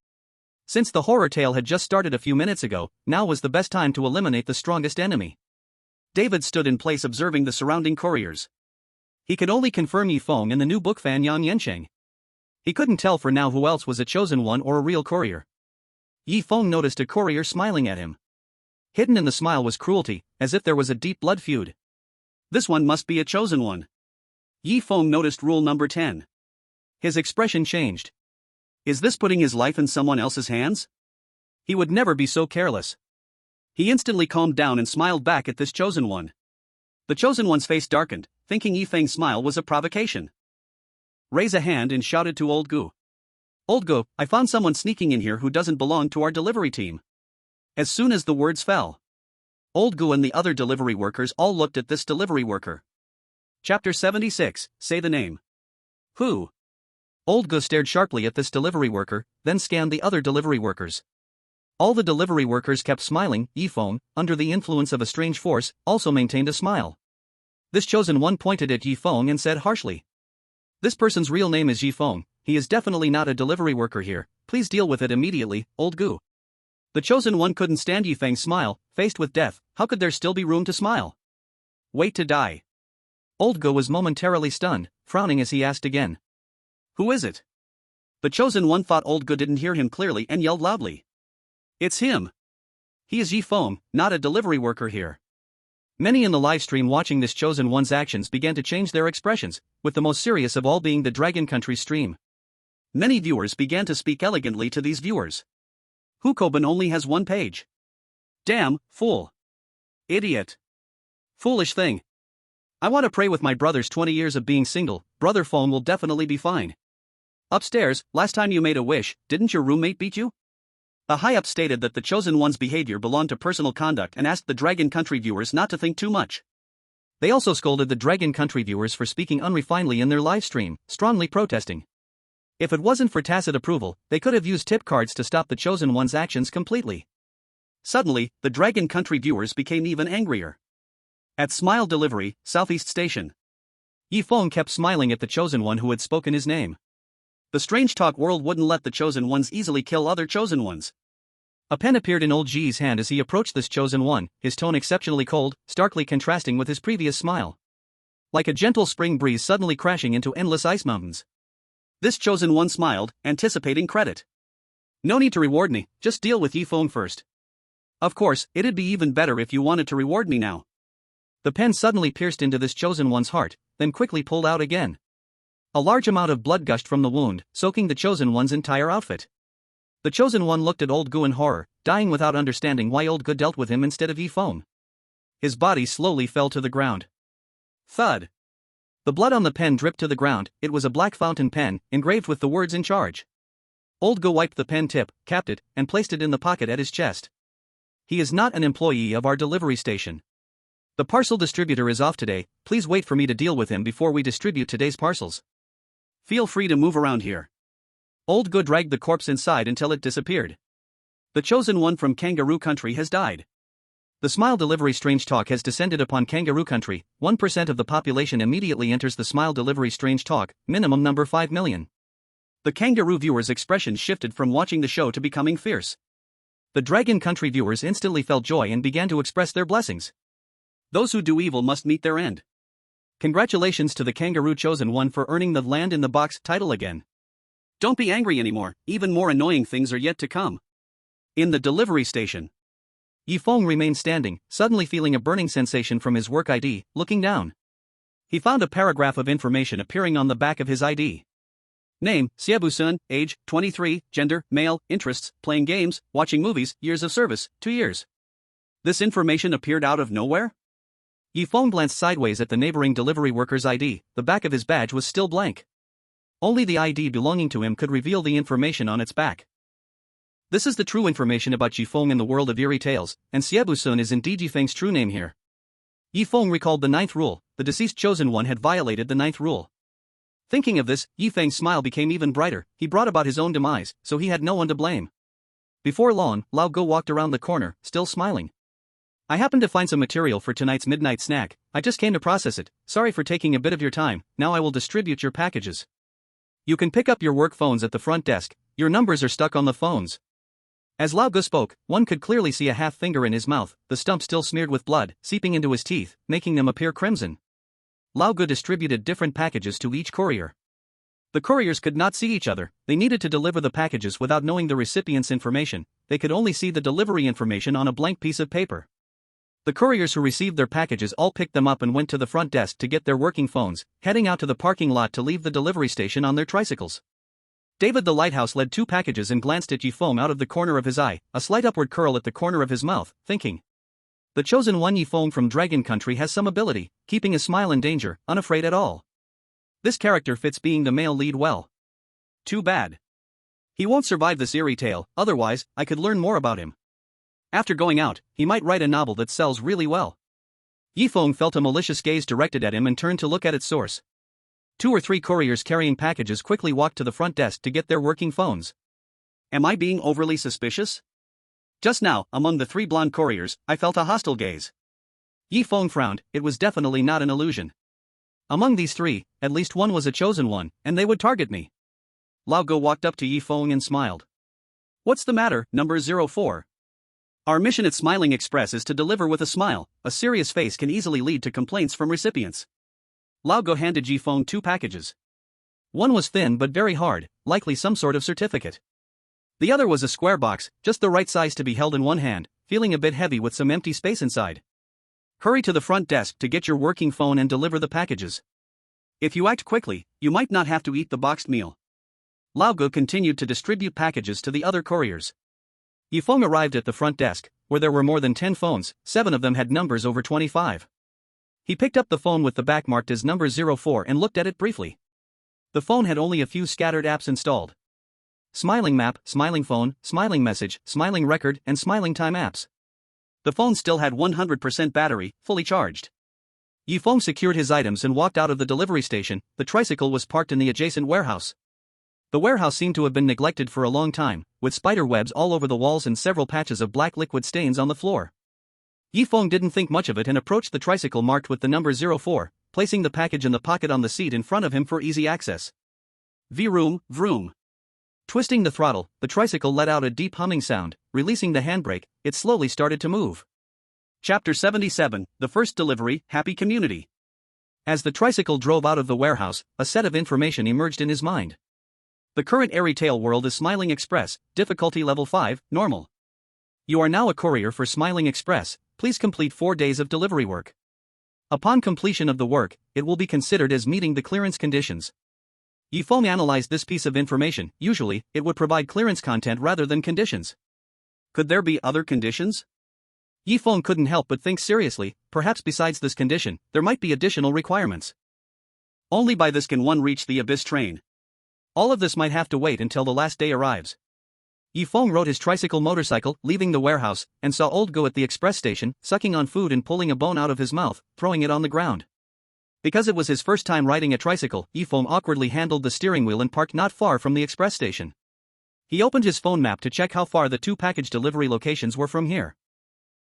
S1: Since the horror tale had just started a few minutes ago, now was the best time to eliminate the strongest enemy. David stood in place observing the surrounding couriers. He could only confirm Feng and the new book fan Yang Yansheng. He couldn't tell for now who else was a chosen one or a real courier. Feng noticed a courier smiling at him. Hidden in the smile was cruelty, as if there was a deep blood feud. This one must be a chosen one. Feng noticed rule number 10. His expression changed. Is this putting his life in someone else's hands? He would never be so careless. He instantly calmed down and smiled back at this chosen one. The chosen one's face darkened, thinking Feng's smile was a provocation. Raised a hand and shouted to Old Gu. Old Gu, I found someone sneaking in here who doesn't belong to our delivery team. As soon as the words fell, Old Gu and the other delivery workers all looked at this delivery worker. Chapter 76, Say the Name. Who? Old Gu stared sharply at this delivery worker, then scanned the other delivery workers. All the delivery workers kept smiling. Feng, under the influence of a strange force, also maintained a smile. This chosen one pointed at Feng and said harshly. This person's real name is Feng, he is definitely not a delivery worker here, please deal with it immediately, Old Gu. The chosen one couldn't stand Feng's smile, faced with death, how could there still be room to smile? Wait to die. Old Gu was momentarily stunned, frowning as he asked again. Who is it? The chosen one thought Old Gu didn't hear him clearly and yelled loudly. It's him. He is Feng, not a delivery worker here. Many in the live stream watching this chosen one's actions began to change their expressions, with the most serious of all being the Dragon Country stream. Many viewers began to speak elegantly to these viewers. Hukoban only has one page. Damn, fool. Idiot. Foolish thing. I want to pray with my brother's 20 years of being single, brother Feng will definitely be fine. Upstairs, last time you made a wish, didn't your roommate beat you? A high-up stated that the chosen one's behavior belonged to personal conduct and asked the Dragon Country viewers not to think too much. They also scolded the Dragon Country viewers for speaking unrefinedly in their live stream, strongly protesting. If it wasn't for tacit approval, they could have used tip cards to stop the chosen one's actions completely. Suddenly, the Dragon Country viewers became even angrier. At Smile Delivery, Southeast Station. Feng kept smiling at the chosen one who had spoken his name. The strange talk world wouldn't let the chosen ones easily kill other chosen ones. A pen appeared in Old G's hand as he approached this chosen one, his tone exceptionally cold, starkly contrasting with his previous smile. Like a gentle spring breeze suddenly crashing into endless ice mountains. This chosen one smiled, anticipating credit. No need to reward me, just deal with Feng first. Of course, it'd be even better if you wanted to reward me now. The pen suddenly pierced into this chosen one's heart, then quickly pulled out again. A large amount of blood gushed from the wound, soaking the chosen one's entire outfit. The chosen one looked at Old Gu in horror, dying without understanding why Old Gu dealt with him instead of Feng. His body slowly fell to the ground. Thud. The blood on the pen dripped to the ground. It was a black fountain pen, engraved with the words "in charge." Old Gu wiped the pen tip, capped it, and placed it in the pocket at his chest. He is not an employee of our delivery station. The parcel distributor is off today, please wait for me to deal with him before we distribute today's parcels. Feel free to move around here. Old Gu dragged the corpse inside until it disappeared. The chosen one from Kangaroo Country has died. The smile delivery strange talk has descended upon kangaroo country. 1% of the population immediately enters the smile delivery strange talk, minimum number 5 million. The kangaroo viewers' expression shifted from watching the show to becoming fierce. The dragon country viewers instantly felt joy and began to express their blessings. Those who do evil must meet their end. Congratulations to the kangaroo chosen one for earning the land in the box title again. Don't be angry anymore, even more annoying things are yet to come. In the delivery station, Feng remained standing, suddenly feeling a burning sensation from his work ID. Looking down, he found a paragraph of information appearing on the back of his ID. Name, Siebu-sun, age, 23, gender, male, interests, playing games, watching movies, years of service, 2 years. This information appeared out of nowhere? Feng glanced sideways at the neighboring delivery worker's ID. The back of his badge was still blank. Only the ID belonging to him could reveal the information on its back. This is the true information about Feng in the world of eerie tales, and Siebu-sun is indeed Feng's true name here. Feng recalled the 9th rule. The deceased chosen one had violated the 9th rule. Thinking of this, Feng's smile became even brighter. He brought about his own demise, so he had no one to blame. Before long, Lao Go walked around the corner, still smiling. I happened to find some material for tonight's midnight snack. I just came to process it. Sorry for taking a bit of your time. Now I will distribute your packages. You can pick up your work phones at the front desk. Your numbers are stuck on the phones. As Lao Go spoke, one could clearly see a half finger in his mouth, the stump still smeared with blood, seeping into his teeth, making them appear crimson. Lao Go distributed different packages to each courier. The couriers could not see each other. They needed to deliver the packages without knowing the recipient's information. They could only see the delivery information on a blank piece of paper. The couriers who received their packages all picked them up and went to the front desk to get their working phones, heading out to the parking lot to leave the delivery station on their tricycles. David the Lighthouse led 2 packages and glanced at Feng out of the corner of his eye, a slight upward curl at the corner of his mouth, thinking. The chosen one Feng from Dragon Country has some ability, keeping a smile in danger, unafraid at all. This character fits being the male lead well. Too bad. He won't survive this eerie tale, otherwise, I could learn more about him. After going out, he might write a novel that sells really well. Feng felt a malicious gaze directed at him and turned to look at its source. 2 or 3 couriers carrying packages quickly walked to the front desk to get their working phones. Am I being overly suspicious? Just now, among the 3 blonde couriers, I felt a hostile gaze. Feng frowned. It was definitely not an illusion. Among these 3, at least one was a chosen one, and they would target me. Lao Go walked up to Feng and smiled. What's the matter, number 04? Our mission at Smiling Express is to deliver with a smile. A serious face can easily lead to complaints from recipients. Lao Go handed Feng 2 packages. One was thin but very hard, likely some sort of certificate. The other was a square box, just the right size to be held in one hand, feeling a bit heavy with some empty space inside. Hurry to the front desk to get your working phone and deliver the packages. If you act quickly, you might not have to eat the boxed meal. Lao Go continued to distribute packages to the other couriers. Feng arrived at the front desk, where there were more than 10 phones. 7 of them had numbers over 25. He picked up the phone with the back marked as number 04 and looked at it briefly. The phone had only a few scattered apps installed. Smiling Map, Smiling Phone, Smiling Message, Smiling Record, and Smiling Time apps. The phone still had 100% battery, fully charged. Feng secured his items and walked out of the delivery station. The tricycle was parked in the adjacent warehouse. The warehouse seemed to have been neglected for a long time, with spider webs all over the walls and several patches of black liquid stains on the floor. Feng didn't think much of it and approached the tricycle marked with the number 04, placing the package in the pocket on the seat in front of him for easy access. Vroom, vroom. Twisting the throttle, the tricycle let out a deep humming sound. Releasing the handbrake, it slowly started to move. Chapter 77, The First Delivery, Happy Community. As the tricycle drove out of the warehouse, a set of information emerged in his mind. The current airy tale world is Smiling Express, difficulty level 5, normal. You are now a courier for Smiling Express. Please complete 4 days of delivery work. Upon completion of the work, it will be considered as meeting the clearance conditions. Feng analyzed this piece of information. Usually, it would provide clearance content rather than conditions. Could there be other conditions? Feng couldn't help but think seriously. Perhaps besides this condition, there might be additional requirements. Only by this can one reach the Abyss train. All of this might have to wait until the last day arrives. Feng rode his tricycle motorcycle, leaving the warehouse, and saw Old Go at the express station, sucking on food and pulling a bone out of his mouth, throwing it on the ground. Because it was his first time riding a tricycle, Feng awkwardly handled the steering wheel and parked not far from the express station. He opened his phone map to check how far the 2 package delivery locations were from here.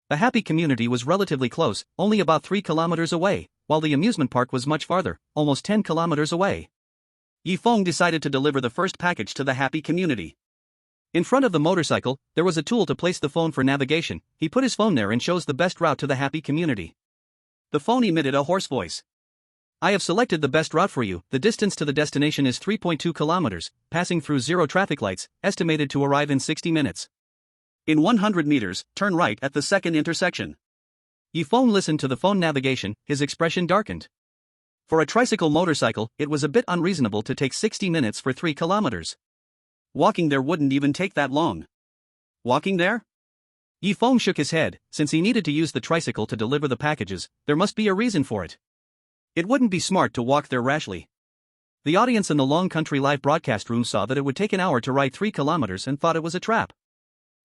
S1: The happy community was relatively close, only about 3 kilometers away, while the amusement park was much farther, almost 10 kilometers away. Feng decided to deliver the first package to the happy community. In front of the motorcycle, there was a tool to place the phone for navigation. He put his phone there and chose the best route to the happy community. The phone emitted a hoarse voice. I have selected the best route for you. The distance to the destination is 3.2 kilometers, passing through 0 traffic lights, estimated to arrive in 60 minutes. In 100 meters, turn right at the second intersection. Feng listened to the phone navigation, his expression darkened. For a tricycle motorcycle, it was a bit unreasonable to take 60 minutes for 3 kilometers. Walking there wouldn't even take that long. Walking there? Feng shook his head. Since he needed to use the tricycle to deliver the packages, there must be a reason for it. It wouldn't be smart to walk there rashly. The audience in the Long Country live broadcast room saw that it would take an hour to ride 3 kilometers and thought it was a trap.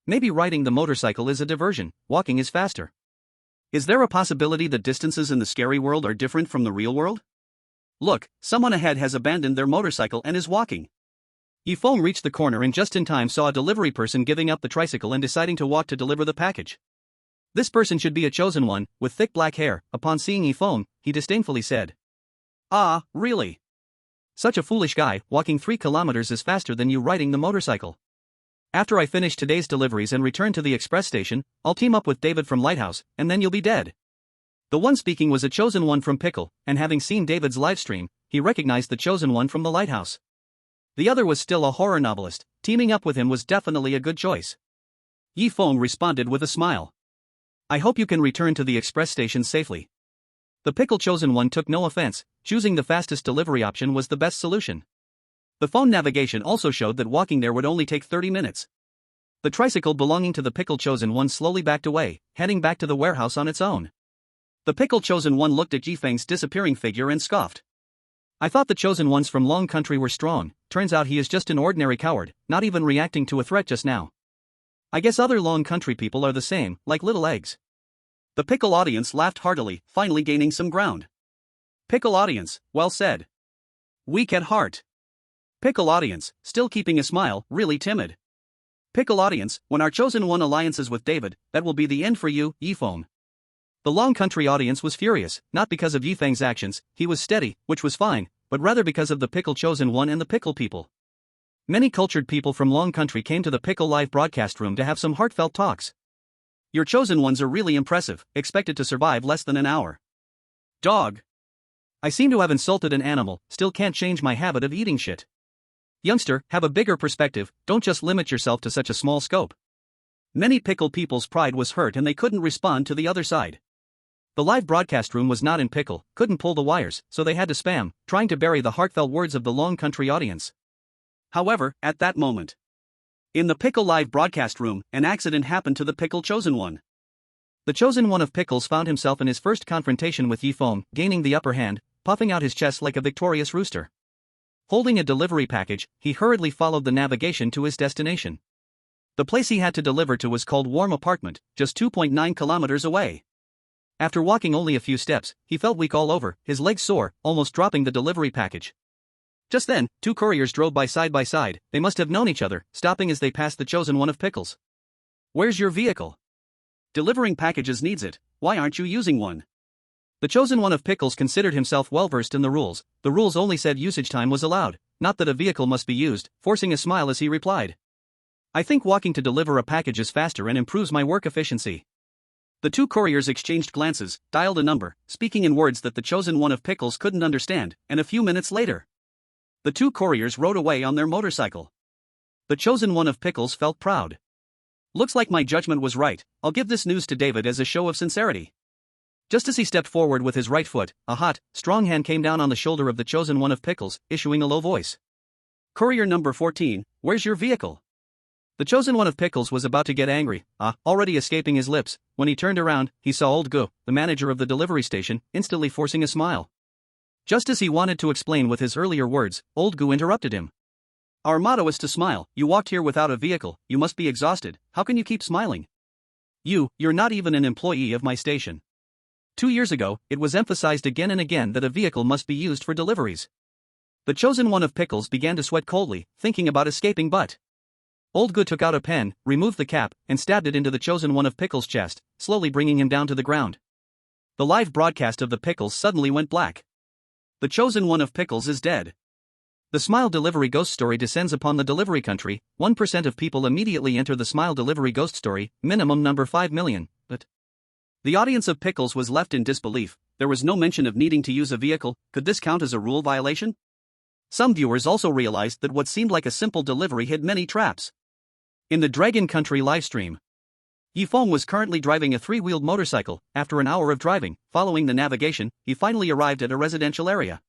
S1: Maybe riding the motorcycle is a diversion, walking is faster. Is there a possibility that distances in the scary world are different from the real world? Look, someone ahead has abandoned their motorcycle and is walking. Feng reached the corner and just in time saw a delivery person giving up the tricycle and deciding to walk to deliver the package. This person should be a chosen one, with thick black hair. Upon seeing Feng, he disdainfully said, "Ah, really? Such a foolish guy. Walking 3 kilometers is faster than you riding the motorcycle. After I finish today's deliveries and return to the express station, I'll team up with David from Lighthouse, and then you'll be dead." The one speaking was a chosen one from Pickle, and having seen David's livestream, he recognized the chosen one from the Lighthouse. The other was still a horror novelist. Teaming up with him was definitely a good choice. Feng responded with a smile. I hope you can return to the express station safely. The Pickle chosen one took no offense. Choosing the fastest delivery option was the best solution. The phone navigation also showed that walking there would only take 30 minutes. The tricycle belonging to the Pickle chosen one slowly backed away, heading back to the warehouse on its own. The Pickle chosen one looked at Feng's disappearing figure and scoffed. I thought the chosen ones from Long Country were strong. Turns out he is just an ordinary coward, not even reacting to a threat just now. I guess other Long Country people are the same, like little eggs. The Pickle audience laughed heartily, finally gaining some ground. Pickle audience, well said. Weak at heart. Pickle audience, still keeping a smile, really timid. Pickle audience, when our chosen one alliances with David, that will be the end for you, Feng. The Long Country audience was furious, not because of Feng's actions. He was steady, which was fine, but rather because of the Pickle chosen one and the Pickle people. Many cultured people from Long Country came to the Pickle live broadcast room to have some heartfelt talks. Your chosen ones are really impressive, expected to survive less than an hour. Dog. I seem to have insulted an animal, still can't change my habit of eating shit. Youngster, have a bigger perspective, don't just limit yourself to such a small scope. Many Pickle people's pride was hurt and they couldn't respond to the other side. The live broadcast room was not in Pickle, couldn't pull the wires, so they had to spam, trying to bury the heartfelt words of the Long Country audience. However, at that moment, in the Pickle live broadcast room, an accident happened to the Pickle chosen one. The chosen one of Pickles found himself in his first confrontation with Feng, gaining the upper hand, puffing out his chest like a victorious rooster. Holding a delivery package, he hurriedly followed the navigation to his destination. The place he had to deliver to was called Warm Apartment, just 2.9 kilometers away. After walking only a few steps, he felt weak all over, his legs sore, almost dropping the delivery package. Just then, 2 couriers drove by side. They must have known each other, stopping as they passed the chosen one of Pickles. Where's your vehicle? Delivering packages needs it, why aren't you using one? The chosen one of Pickles considered himself well versed in the rules. The rules only said usage time was allowed, not that a vehicle must be used, forcing a smile as he replied. I think walking to deliver a package is faster and improves my work efficiency. The 2 couriers exchanged glances, dialed a number, speaking in words that the chosen one of Pickles couldn't understand, and a few minutes later, the 2 couriers rode away on their motorcycle. The chosen one of Pickles felt proud. Looks like my judgment was right, I'll give this news to David as a show of sincerity. Just as he stepped forward with his right foot, a hot, strong hand came down on the shoulder of the chosen one of Pickles, issuing a low voice. Courier number 14, where's your vehicle? The chosen one of Pickles was about to get angry, already escaping his lips. When he turned around, he saw Old Gu, the manager of the delivery station, instantly forcing a smile. Just as he wanted to explain with his earlier words, Old Gu interrupted him. Our motto is to smile. You walked here without a vehicle, you must be exhausted, how can you keep smiling? You're not even an employee of my station. 2 years ago, it was emphasized again and again that a vehicle must be used for deliveries. The chosen one of Pickles began to sweat coldly, thinking about escaping but Old Gu took out a pen, removed the cap, and stabbed it into the chosen one of Pickles' chest. slowly bringing him down to the ground. The live broadcast of the pickles suddenly went black. The chosen one of pickles is dead. The Smile Delivery ghost story descends upon the delivery country. 1% of people immediately enter the Smile Delivery ghost story, minimum number 5 million, but the audience of pickles was left in disbelief. There was no mention of needing to use a vehicle. Could this count as a rule violation? Some viewers also realized that what seemed like a simple delivery hid many traps. In the Dragon Country livestream, Feng was currently driving a 3-wheeled motorcycle. After an hour of driving, following the navigation, he finally arrived at a residential area.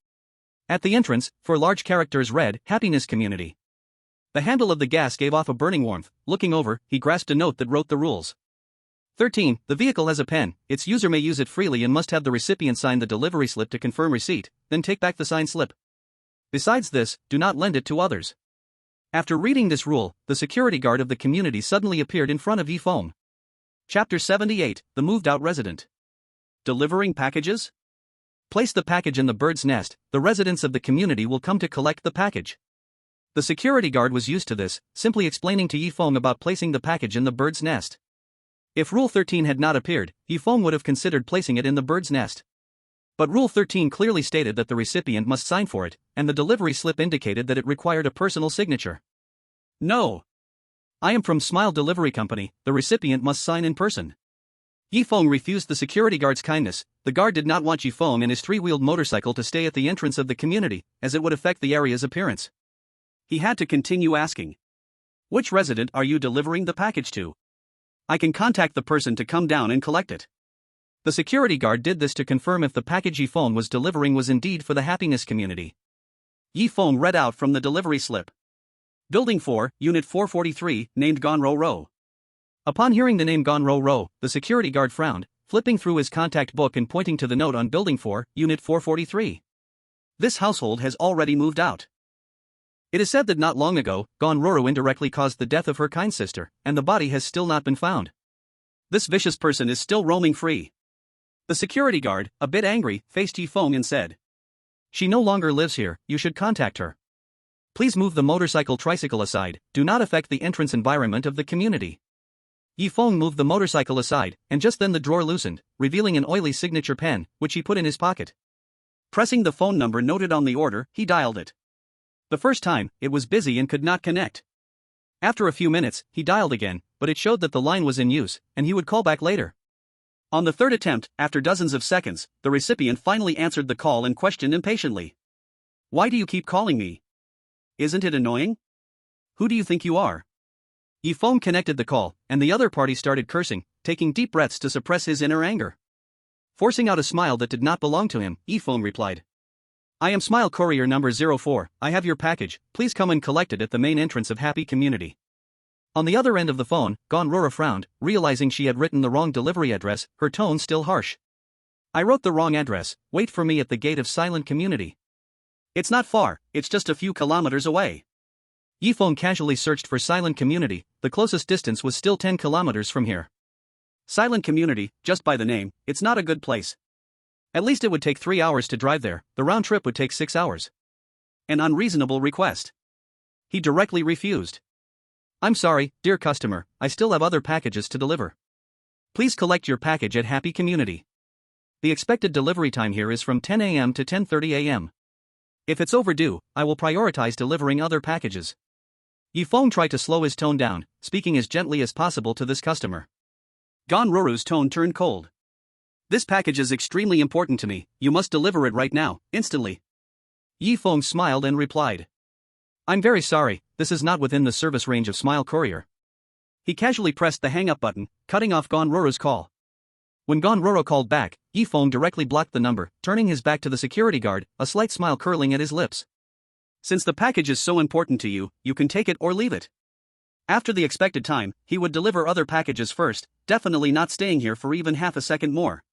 S1: At the entrance, for large characters read, Happiness Community. The handle of the gas gave off a burning warmth. Looking over, he grasped a note that wrote the rules. 13. The vehicle has a pen. Its user may use it freely and must have the recipient sign the delivery slip to confirm receipt, then take back the signed slip. Besides this, do not lend it to others. After reading this rule, the security guard of the community suddenly appeared in front of Feng. Chapter 78, The Moved Out Resident. Delivering packages? Place the package in the bird's nest. The residents of the community will come to collect the package. The security guard was used to this, simply explaining to Feng about placing the package in the bird's nest. If Rule 13 had not appeared, Feng would have considered placing it in the bird's nest. But Rule 13 clearly stated that the recipient must sign for it, and the delivery slip indicated that it required a personal signature. No. I am from Smile Delivery Company. The recipient must sign in person. Feng refused the security guard's kindness. The guard did not want Feng and his 3-wheeled motorcycle to stay at the entrance of the community, as it would affect the area's appearance. He had to continue asking. Which resident are you delivering the package to? I can contact the person to come down and collect it. The security guard did this to confirm if the package Feng was delivering was indeed for the happiness community. Feng read out from the delivery slip. Building 4, Unit 443, named Gonro Ro. Upon hearing the name Gonro Ro, the security guard frowned, flipping through his contact book and pointing to the note on Building 4, Unit 443. This household has already moved out. It is said that not long ago, Gonro indirectly caused the death of her kind sister, and the body has still not been found. This vicious person is still roaming free. The security guard, a bit angry, faced Feng and said, She no longer lives here, you should contact her. Please move the motorcycle tricycle aside, do not affect the entrance environment of the community. Feng moved the motorcycle aside, and just then the drawer loosened, revealing an oily signature pen, which he put in his pocket. Pressing the phone number noted on the order, he dialed it. The first time, it was busy and could not connect. After a few minutes, he dialed again, but it showed that the line was in use, and he would call back later. On the third attempt, after dozens of seconds, the recipient finally answered the call and questioned impatiently. Why do you keep calling me? Isn't it annoying? Who do you think you are? Feng connected the call, and the other party started cursing, taking deep breaths to suppress his inner anger. Forcing out a smile that did not belong to him, Feng replied. I am Smile Courier number 04, I have your package, please come and collect it at the main entrance of Happy Community. On the other end of the phone, Gonro frowned, realizing she had written the wrong delivery address, her tone still harsh. I wrote the wrong address, wait for me at the gate of Silent Community. It's not far, it's just a few kilometers away. Feng casually searched for Silent Community, the closest distance was still 10 kilometers from here. Silent Community, just by the name, it's not a good place. At least it would take 3 hours to drive there, the round trip would take 6 hours. An unreasonable request. He directly refused. I'm sorry, dear customer, I still have other packages to deliver. Please collect your package at Happy Community. The expected delivery time here is from 10 a.m. to 10:30 a.m. If it's overdue, I will prioritize delivering other packages. Feng tried to slow his tone down, speaking as gently as possible to this customer. Gonroru's tone turned cold. This package is extremely important to me, you must deliver it right now, instantly. Feng smiled and replied. I'm very sorry, this is not within the service range of Smile Courier. He casually pressed the hang-up button, cutting off Gonroru's call. When Gonro called back, Feng directly blocked the number, turning his back to the security guard, a slight smile curling at his lips. Since the package is so important to you, you can take it or leave it. After the expected time, he would deliver other packages first, definitely not staying here for even half a second more.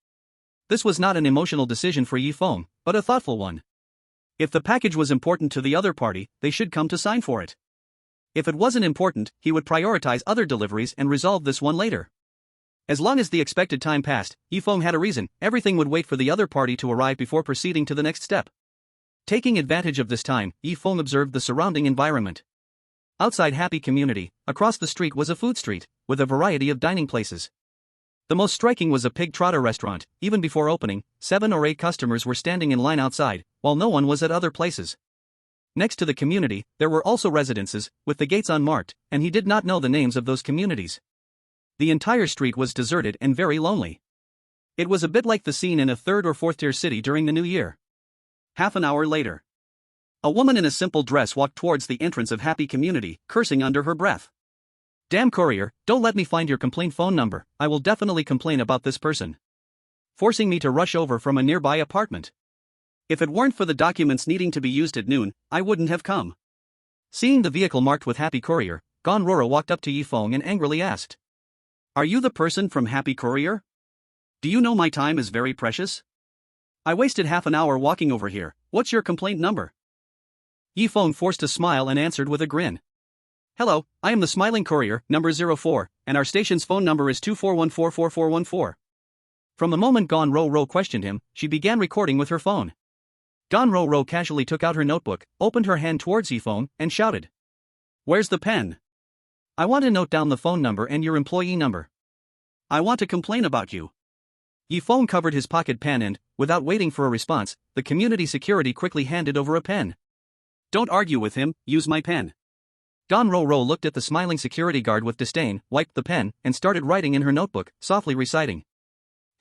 S1: This was not an emotional decision for Feng, but a thoughtful one. If the package was important to the other party, they should come to sign for it. If it wasn't important, he would prioritize other deliveries and resolve this one later. As long as the expected time passed, Feng had a reason, everything would wait for the other party to arrive before proceeding to the next step. Taking advantage of this time, Feng observed the surrounding environment. Outside Happy Community, across the street was a food street, with a variety of dining places. The most striking was a pig trotter restaurant. Even before opening, 7 or 8 customers were standing in line outside, while no one was at other places. Next to the community, there were also residences, with the gates unmarked, and he did not know the names of those communities. The entire street was deserted and very lonely. It was a bit like the scene in a 3rd or 4th tier city during the new year. Half an hour later, a woman in a simple dress walked towards the entrance of Happy Community, cursing under her breath. Damn courier, don't let me find your complaint phone number, I will definitely complain about this person. Forcing me to rush over from a nearby apartment. If it weren't for the documents needing to be used at noon, I wouldn't have come. Seeing the vehicle marked with Happy Courier, Gonroro walked up to Feng and angrily asked. Are you the person from Happy Courier? Do you know my time is very precious? I wasted half an hour walking over here, what's your complaint number? Feng forced a smile and answered with a grin. Hello, I am the smiling courier, number 04, and our station's phone number is 24144414. From the moment Gonroro questioned him, she began recording with her phone. Gonroro casually took out her notebook, opened her hand towards Feng, and shouted. Where's the pen? I want to note down the phone number and your employee number. I want to complain about you. Feng covered his pocket pen and, without waiting for a response, the community security quickly handed over a pen. Don't argue with him, use my pen. Gonroro looked at the smiling security guard with disdain, wiped the pen, and started writing in her notebook, softly reciting.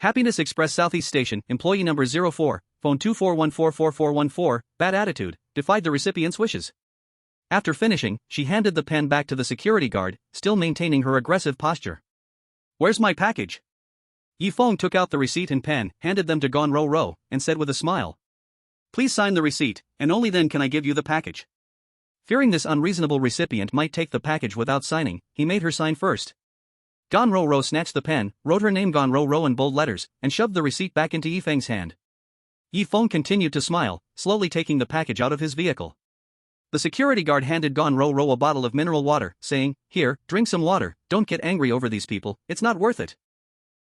S1: Happiness Express Southeast Station, employee number 04, phone 24144414, bad attitude, defied the recipient's wishes. After finishing, she handed the pen back to the security guard, still maintaining her aggressive posture. Where's my package? Feng took out the receipt and pen, handed them to Gonroro, and said with a smile. Please sign the receipt, and only then can I give you the package. Fearing this unreasonable recipient might take the package without signing, he made her sign first. Gonroro snatched the pen, wrote her name Gonroro in bold letters, and shoved the receipt back into Feng's hand. Feng continued to smile, slowly taking the package out of his vehicle. The security guard handed Gonroro a bottle of mineral water, saying, Here, drink some water, don't get angry over these people, it's not worth it.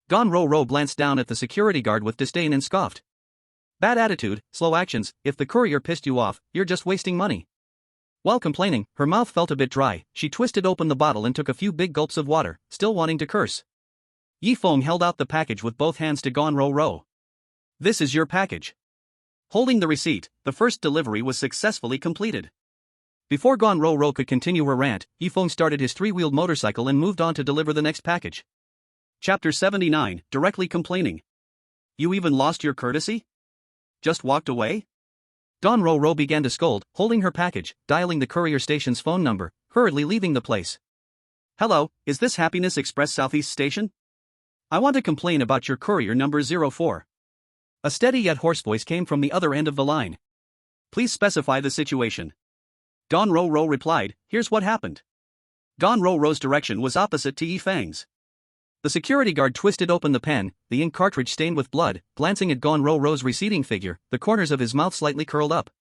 S1: Gonroro glanced down at the security guard with disdain and scoffed. Bad attitude, slow actions, if the courier pissed you off, you're just wasting money. While complaining, her mouth felt a bit dry, she twisted open the bottle and took a few big gulps of water, still wanting to curse. Feng held out the package with both hands to Gonroro. This is your package. Holding the receipt, the first delivery was successfully completed. Before Gonroro could continue her rant, Feng started his 3-wheeled motorcycle and moved on to deliver the next package. Chapter 79, Directly Complaining. You even lost your courtesy? Just walked away? Gonroro began to scold, holding her package, dialing the courier station's phone number, hurriedly leaving the place. Hello, is this Happiness Express Southeast Station? I want to complain about your courier number 04. A steady yet hoarse voice came from the other end of the line. Please specify the situation. Gonroro replied, Here's what happened. Gonroro's direction was opposite to Feng's. The security guard twisted open the pen, the ink cartridge stained with blood, glancing at Gonroro's receding figure, the corners of his mouth slightly curled up.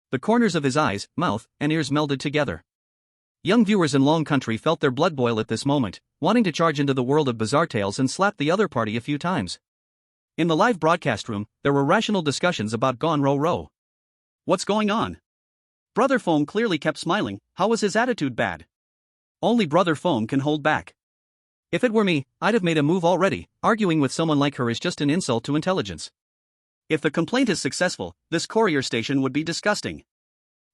S1: The corners of his eyes, mouth, and ears melded together. Young viewers in Long Country felt their blood boil at this moment, wanting to charge into the world of bizarre tales and slap the other party a few times. In the live broadcast room, there were rational discussions about Gonroro. What's going on? Brother Feng clearly kept smiling, how was his attitude bad? Only Brother Feng can hold back. If it were me, I'd have made a move already, arguing with someone like her is just an insult to intelligence. If the complaint is successful, this courier station would be disgusting.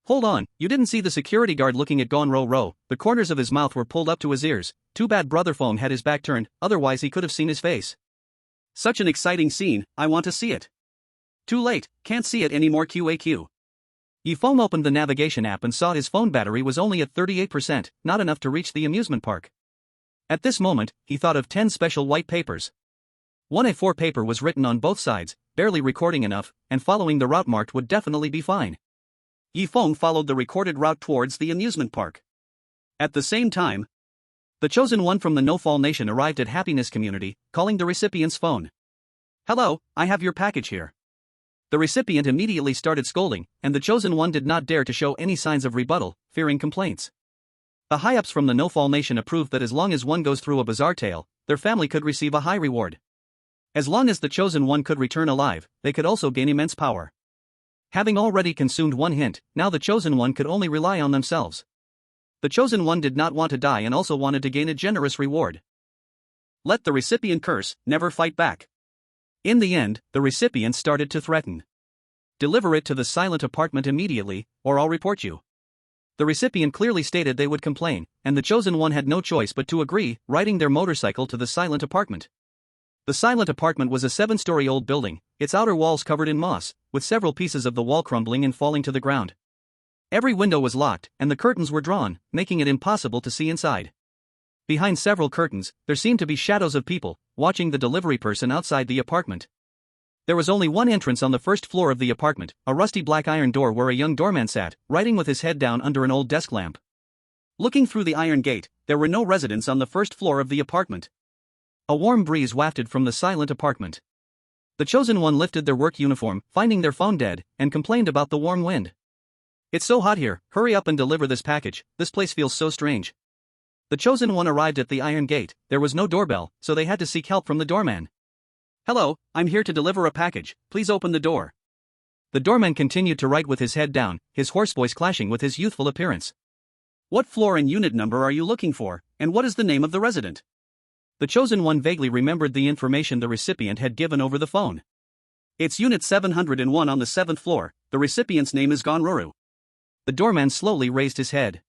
S1: Hold on, you didn't see the security guard looking at Gonroro, the corners of his mouth were pulled up to his ears, too bad Brother Feng had his back turned, otherwise he could have seen his face. Such an exciting scene, I want to see it. Too late, can't see it anymore QAQ. Feng opened the navigation app and saw his phone battery was only at 38%, not enough to reach the amusement park. At this moment, he thought of 10 special white papers. One A4 paper was written on both sides, barely recording enough, and following the route marked would definitely be fine. Feng followed the recorded route towards the amusement park. At the same time, the chosen one from the Noall nation arrived at Happiness Community, calling the recipient's phone. Hello, I have your package here. The recipient immediately started scolding, and the chosen one did not dare to show any signs of rebuttal, fearing complaints. The high-ups from the Noall nation approved that as long as one goes through a bizarre tale, their family could receive a high reward. As long as the chosen one could return alive, they could also gain immense power. Having already consumed one hint, now the chosen one could only rely on themselves. The chosen one did not want to die and also wanted to gain a generous reward. Let the recipient curse, never fight back. In the end, the recipient started to threaten. Deliver it to the silent apartment immediately, or I'll report you. The recipient clearly stated they would complain, and the chosen one had no choice but to agree, riding their motorcycle to the silent apartment. The silent apartment was a 7-story-old building, its outer walls covered in moss, with several pieces of the wall crumbling and falling to the ground. Every window was locked, and the curtains were drawn, making it impossible to see inside. Behind several curtains, there seemed to be shadows of people, watching the delivery person outside the apartment. There was only one entrance on the first floor of the apartment, a rusty black iron door where a young doorman sat, writing with his head down under an old desk lamp. Looking through the iron gate, there were no residents on the first floor of the apartment. A warm breeze wafted from the silent apartment. The chosen one lifted their work uniform, finding their phone dead, and complained about the warm wind. It's so hot here, hurry up and deliver this package, this place feels so strange. The chosen one arrived at the iron gate, there was no doorbell, so they had to seek help from the doorman. Hello, I'm here to deliver a package, please open the door. The doorman continued to write with his head down, his hoarse voice clashing with his youthful appearance. What floor and unit number are you looking for, and what is the name of the resident? The chosen one vaguely remembered the information the recipient had given over the phone. It's unit 701 on the 7th floor, the recipient's name is Gonruru. The doorman slowly raised his head.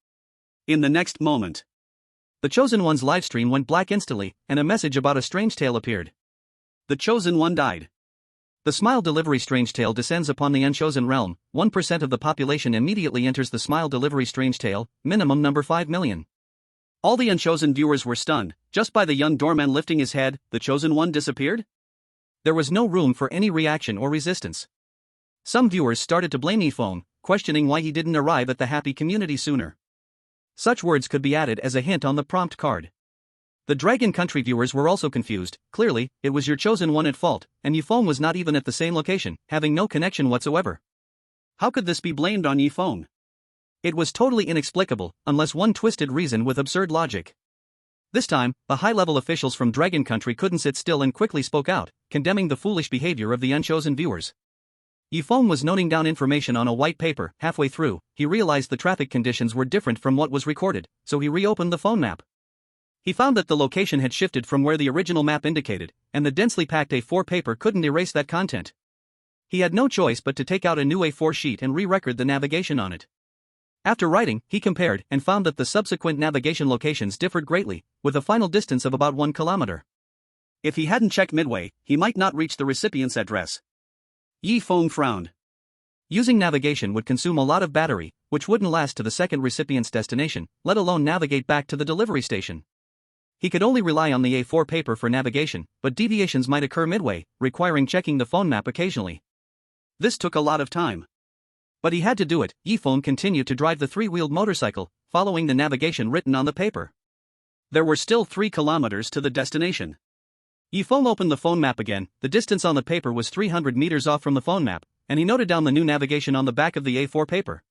S1: In the next moment, the chosen one's livestream went black instantly, and a message about a strange tale appeared. The chosen one died. The Smile Delivery Strange Tale descends upon the unchosen realm, 1% of the population immediately enters the Smile Delivery Strange Tale, minimum number 5 million. All the unchosen viewers were stunned, just by the young doorman lifting his head, the chosen one disappeared? There was no room for any reaction or resistance. Some viewers started to blame Feng, questioning why he didn't arrive at the happy community sooner. Such words could be added as a hint on the prompt card. The Dragon Country viewers were also confused, clearly, it was your chosen one at fault, and Feng was not even at the same location, having no connection whatsoever. How could this be blamed on Feng? It was totally inexplicable, unless one twisted reason with absurd logic. This time, the high-level officials from Dragon Country couldn't sit still and quickly spoke out, condemning the foolish behavior of the unchosen viewers. Feng was noting down information on a white paper. Halfway through, he realized the traffic conditions were different from what was recorded, so he reopened the phone map. He found that the location had shifted from where the original map indicated, and the densely packed A4 paper couldn't erase that content. He had no choice but to take out a new A4 sheet and re-record the navigation on it. After writing, he compared and found that the subsequent navigation locations differed greatly, with a final distance of about 1 kilometer. If he hadn't checked midway, he might not reach the recipient's address. Feng frowned. Using navigation would consume a lot of battery, which wouldn't last to the second recipient's destination, let alone navigate back to the delivery station. He could only rely on the A4 paper for navigation, but deviations might occur midway, requiring checking the phone map occasionally. This took a lot of time. But he had to do it. Feng continued to drive the 3-wheeled motorcycle, following the navigation written on the paper. There were still 3 kilometers to the destination. Feng opened the phone map again, the distance on the paper was 300 meters off from the phone map, and he noted down the new navigation on the back of the A4 paper.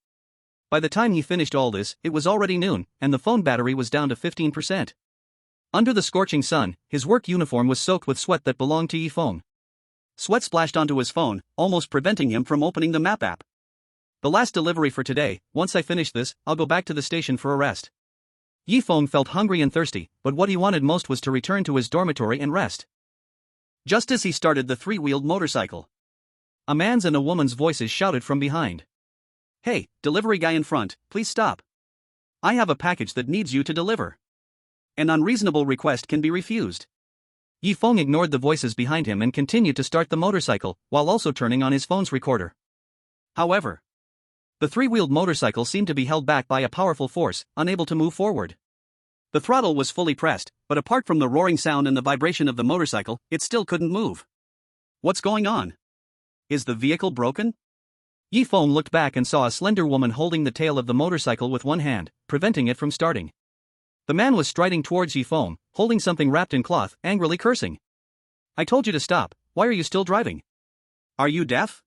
S1: By the time he finished all this, it was already noon, and the phone battery was down to 15%. Under the scorching sun, his work uniform was soaked with sweat that belonged to Feng. Sweat splashed onto his phone, almost preventing him from opening the map app. The last delivery for today, once I finish this, I'll go back to the station for a rest. Feng felt hungry and thirsty, but what he wanted most was to return to his dormitory and rest. Just as he started the 3-wheeled motorcycle, a man's and a woman's voices shouted from behind. Hey, delivery guy in front, please stop. I have a package that needs you to deliver. An unreasonable request can be refused. Feng ignored the voices behind him and continued to start the motorcycle, while also turning on his phone's recorder. However, the 3-wheeled motorcycle seemed to be held back by a powerful force, unable to move forward. The throttle was fully pressed, but apart from the roaring sound and the vibration of the motorcycle, it still couldn't move. What's going on? Is the vehicle broken? Feng looked back and saw a slender woman holding the tail of the motorcycle with one hand, preventing it from starting. The man was striding towards Feng, holding something wrapped in cloth, angrily cursing. I told you to stop, why are you still driving? Are you deaf?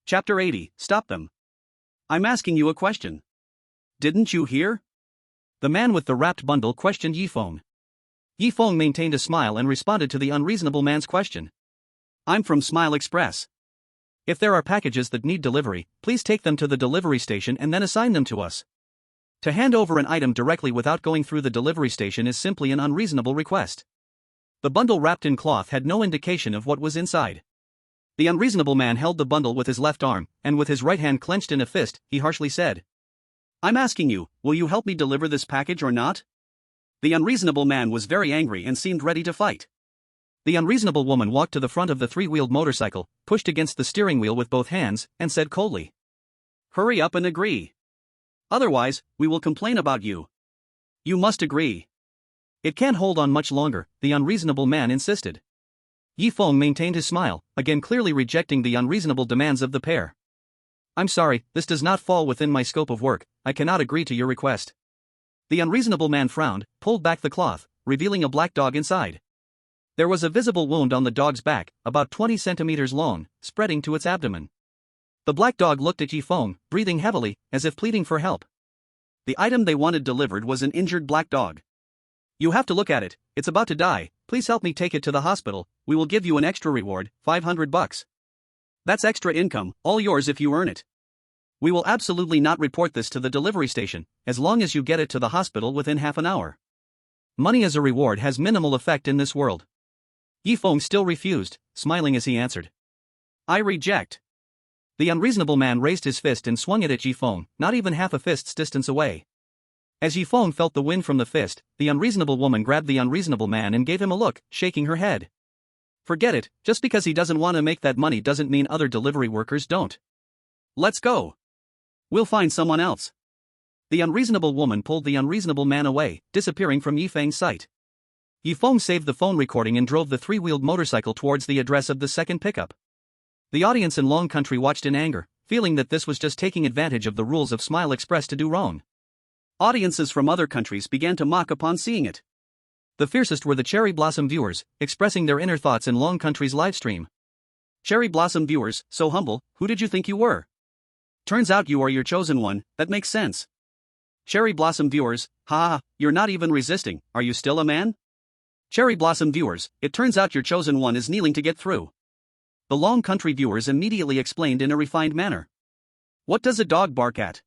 S1: Chapter 80, Stop them. I'm asking you a question. Didn't you hear? The man with the wrapped bundle questioned Feng. Feng maintained a smile and responded to the unreasonable man's question. I'm from Smile Express. If there are packages that need delivery, please take them to the delivery station and then assign them to us. To hand over an item directly without going through the delivery station is simply an unreasonable request. The bundle wrapped in cloth had no indication of what was inside. The unreasonable man held the bundle with his left arm, and with his right hand clenched in a fist, he harshly said, "I'm asking you, will you help me deliver this package or not?" The unreasonable man was very angry and seemed ready to fight. The unreasonable woman walked to the front of the three-wheeled motorcycle, pushed against the steering wheel with both hands, and said coldly, "Hurry up and agree. Otherwise, we will complain about you. You must agree." "It can't hold on much longer," the unreasonable man insisted. Feng maintained his smile, again clearly rejecting the unreasonable demands of the pair. "I'm sorry, this does not fall within my scope of work, I cannot agree to your request." The unreasonable man frowned, pulled back the cloth, revealing a black dog inside. There was a visible wound on the dog's back, about 20 centimeters long, spreading to its abdomen. The black dog looked at Feng, breathing heavily, as if pleading for help. The item they wanted delivered was an injured black dog. "You have to look at it, it's about to die, please help me take it to the hospital, we will give you an extra reward, $500. That's extra income, all yours if you earn it. We will absolutely not report this to the delivery station, as long as you get it to the hospital within half an hour. Money as a reward has minimal effect in this world." Feng still refused, smiling as he answered, "I reject." The unreasonable man raised his fist and swung it at Feng, not even half a fist's distance away. As Feng felt the wind from the fist, the unreasonable woman grabbed the unreasonable man and gave him a look, shaking her head. "Forget it, just because he doesn't want to make that money doesn't mean other delivery workers don't. Let's go. We'll find someone else." The unreasonable woman pulled the unreasonable man away, disappearing from Feng's sight. Feng saved the phone recording and drove the three-wheeled motorcycle towards the address of the second pickup. The audience in Long Country watched in anger, feeling that this was just taking advantage of the rules of Smile Express to do wrong. Audiences from other countries began to mock upon seeing it. The fiercest were the Cherry Blossom viewers, expressing their inner thoughts in Long Country's livestream. "Cherry Blossom viewers, so humble, who did you think you were? Turns out you are your chosen one, that makes sense. Cherry Blossom viewers, ha, you're not even resisting, are you still a man? Cherry Blossom viewers, it turns out your chosen one is kneeling to get through." The Long Country viewers immediately explained in a refined manner. "What does a dog bark at?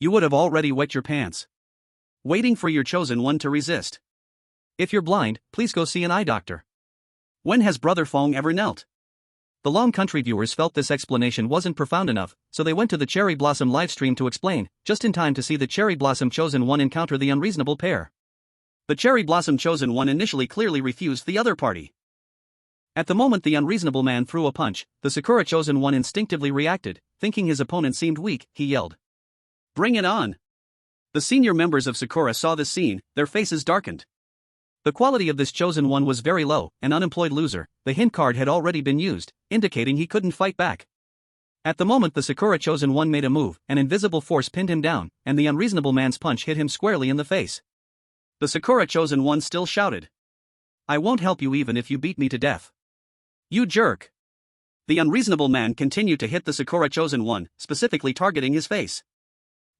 S1: You would have already wet your pants. Waiting for your chosen one to resist. If you're blind, please go see an eye doctor. When has Brother Feng ever knelt?" The Long Country viewers felt this explanation wasn't profound enough, so they went to the Cherry Blossom livestream to explain, just in time to see the Cherry Blossom chosen one encounter the unreasonable pair. The Cherry Blossom chosen one initially clearly refused the other party. At the moment the unreasonable man threw a punch, the Sakura chosen one instinctively reacted, thinking his opponent seemed weak, he yelled, "Bring it on!" The senior members of Sakura saw this scene, their faces darkened. The quality of this chosen one was very low, an unemployed loser, the hint card had already been used, indicating he couldn't fight back. At the moment the Sakura chosen one made a move, an invisible force pinned him down, and the unreasonable man's punch hit him squarely in the face. The Sakura chosen one still shouted, "I won't help you even if you beat me to death. You jerk!" The unreasonable man continued to hit the Sakura chosen one, specifically targeting his face.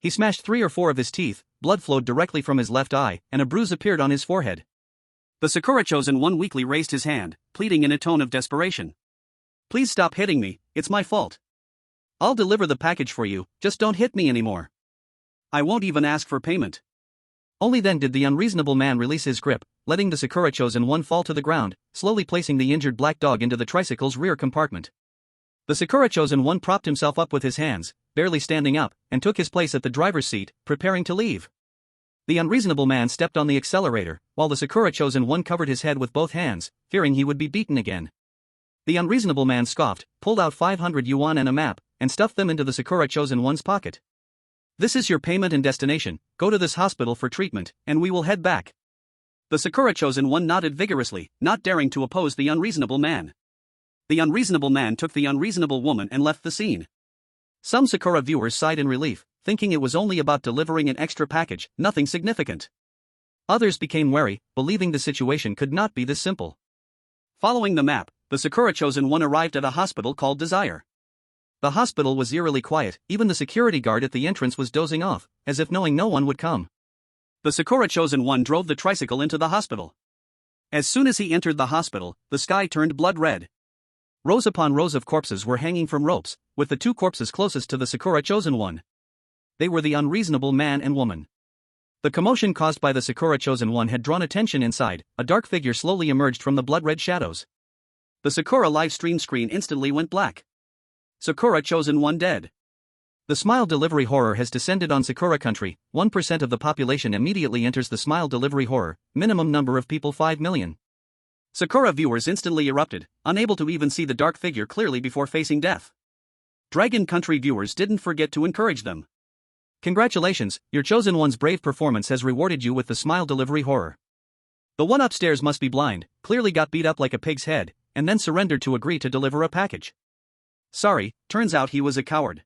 S1: He smashed 3 or 4 of his teeth, blood flowed directly from his left eye, and a bruise appeared on his forehead. The Sakura chosen one weakly raised his hand, pleading in a tone of desperation. "Please stop hitting me, it's my fault. I'll deliver the package for you, just don't hit me anymore. I won't even ask for payment." Only then did the unreasonable man release his grip, letting the Sakura chosen one fall to the ground, slowly placing the injured black dog into the tricycle's rear compartment. The Sakura chosen one propped himself up with his hands, barely standing up, and took his place at the driver's seat, preparing to leave. The unreasonable man stepped on the accelerator, while the Sakura chosen one covered his head with both hands, fearing he would be beaten again. The unreasonable man scoffed, pulled out 500 yuan and a map, and stuffed them into the Sakura chosen one's pocket. "This is your payment and destination, go to this hospital for treatment, and we will head back." The Sakura chosen one nodded vigorously, not daring to oppose the unreasonable man. The unreasonable man took the unreasonable woman and left the scene. Some Sakura viewers sighed in relief, thinking it was only about delivering an extra package, nothing significant. Others became wary, believing the situation could not be this simple. Following the map, the Sakura chosen one arrived at a hospital called Desire. The hospital was eerily quiet, even the security guard at the entrance was dozing off, as if knowing no one would come. The Sakura chosen one drove the tricycle into the hospital. As soon as he entered the hospital, the sky turned blood red. Rows upon rows of corpses were hanging from ropes, with the 2 corpses closest to the Sakura chosen one. They were the unreasonable man and woman. The commotion caused by the Sakura Chosen One had drawn attention inside. A dark figure slowly emerged from the blood-red shadows. The Sakura live stream screen instantly went black. Sakura Chosen One dead. The smile delivery horror has descended on Sakura country. 1% of the population immediately enters the smile delivery horror, minimum number of people 5 million. Sakura viewers instantly erupted, unable to even see the dark figure clearly before facing death. Dragon country viewers didn't forget to encourage them. Congratulations, your chosen one's brave performance has rewarded you with the smile delivery horror. The one upstairs must be blind, clearly got beat up like a pig's head, and then surrendered to agree to deliver a package. Sorry, turns out he was a coward.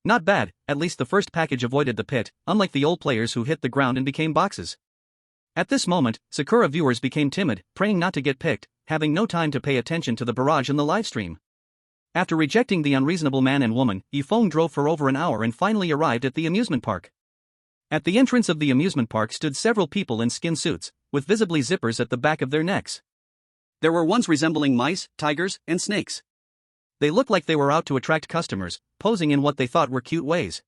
S1: Not bad, at least the first package avoided the pit, unlike the old players who hit the ground and became boxes. At this moment, Sakura viewers became timid, praying not to get picked, having no time to pay attention to the barrage in the livestream. After rejecting the unreasonable man and woman, Feng drove for over an hour and finally arrived at the amusement park. At the entrance of the amusement park stood several people in skin suits, with visibly zippers at the back of their necks. There were ones resembling mice, tigers, and snakes. They looked like they were out to attract customers, posing in what they thought were cute ways.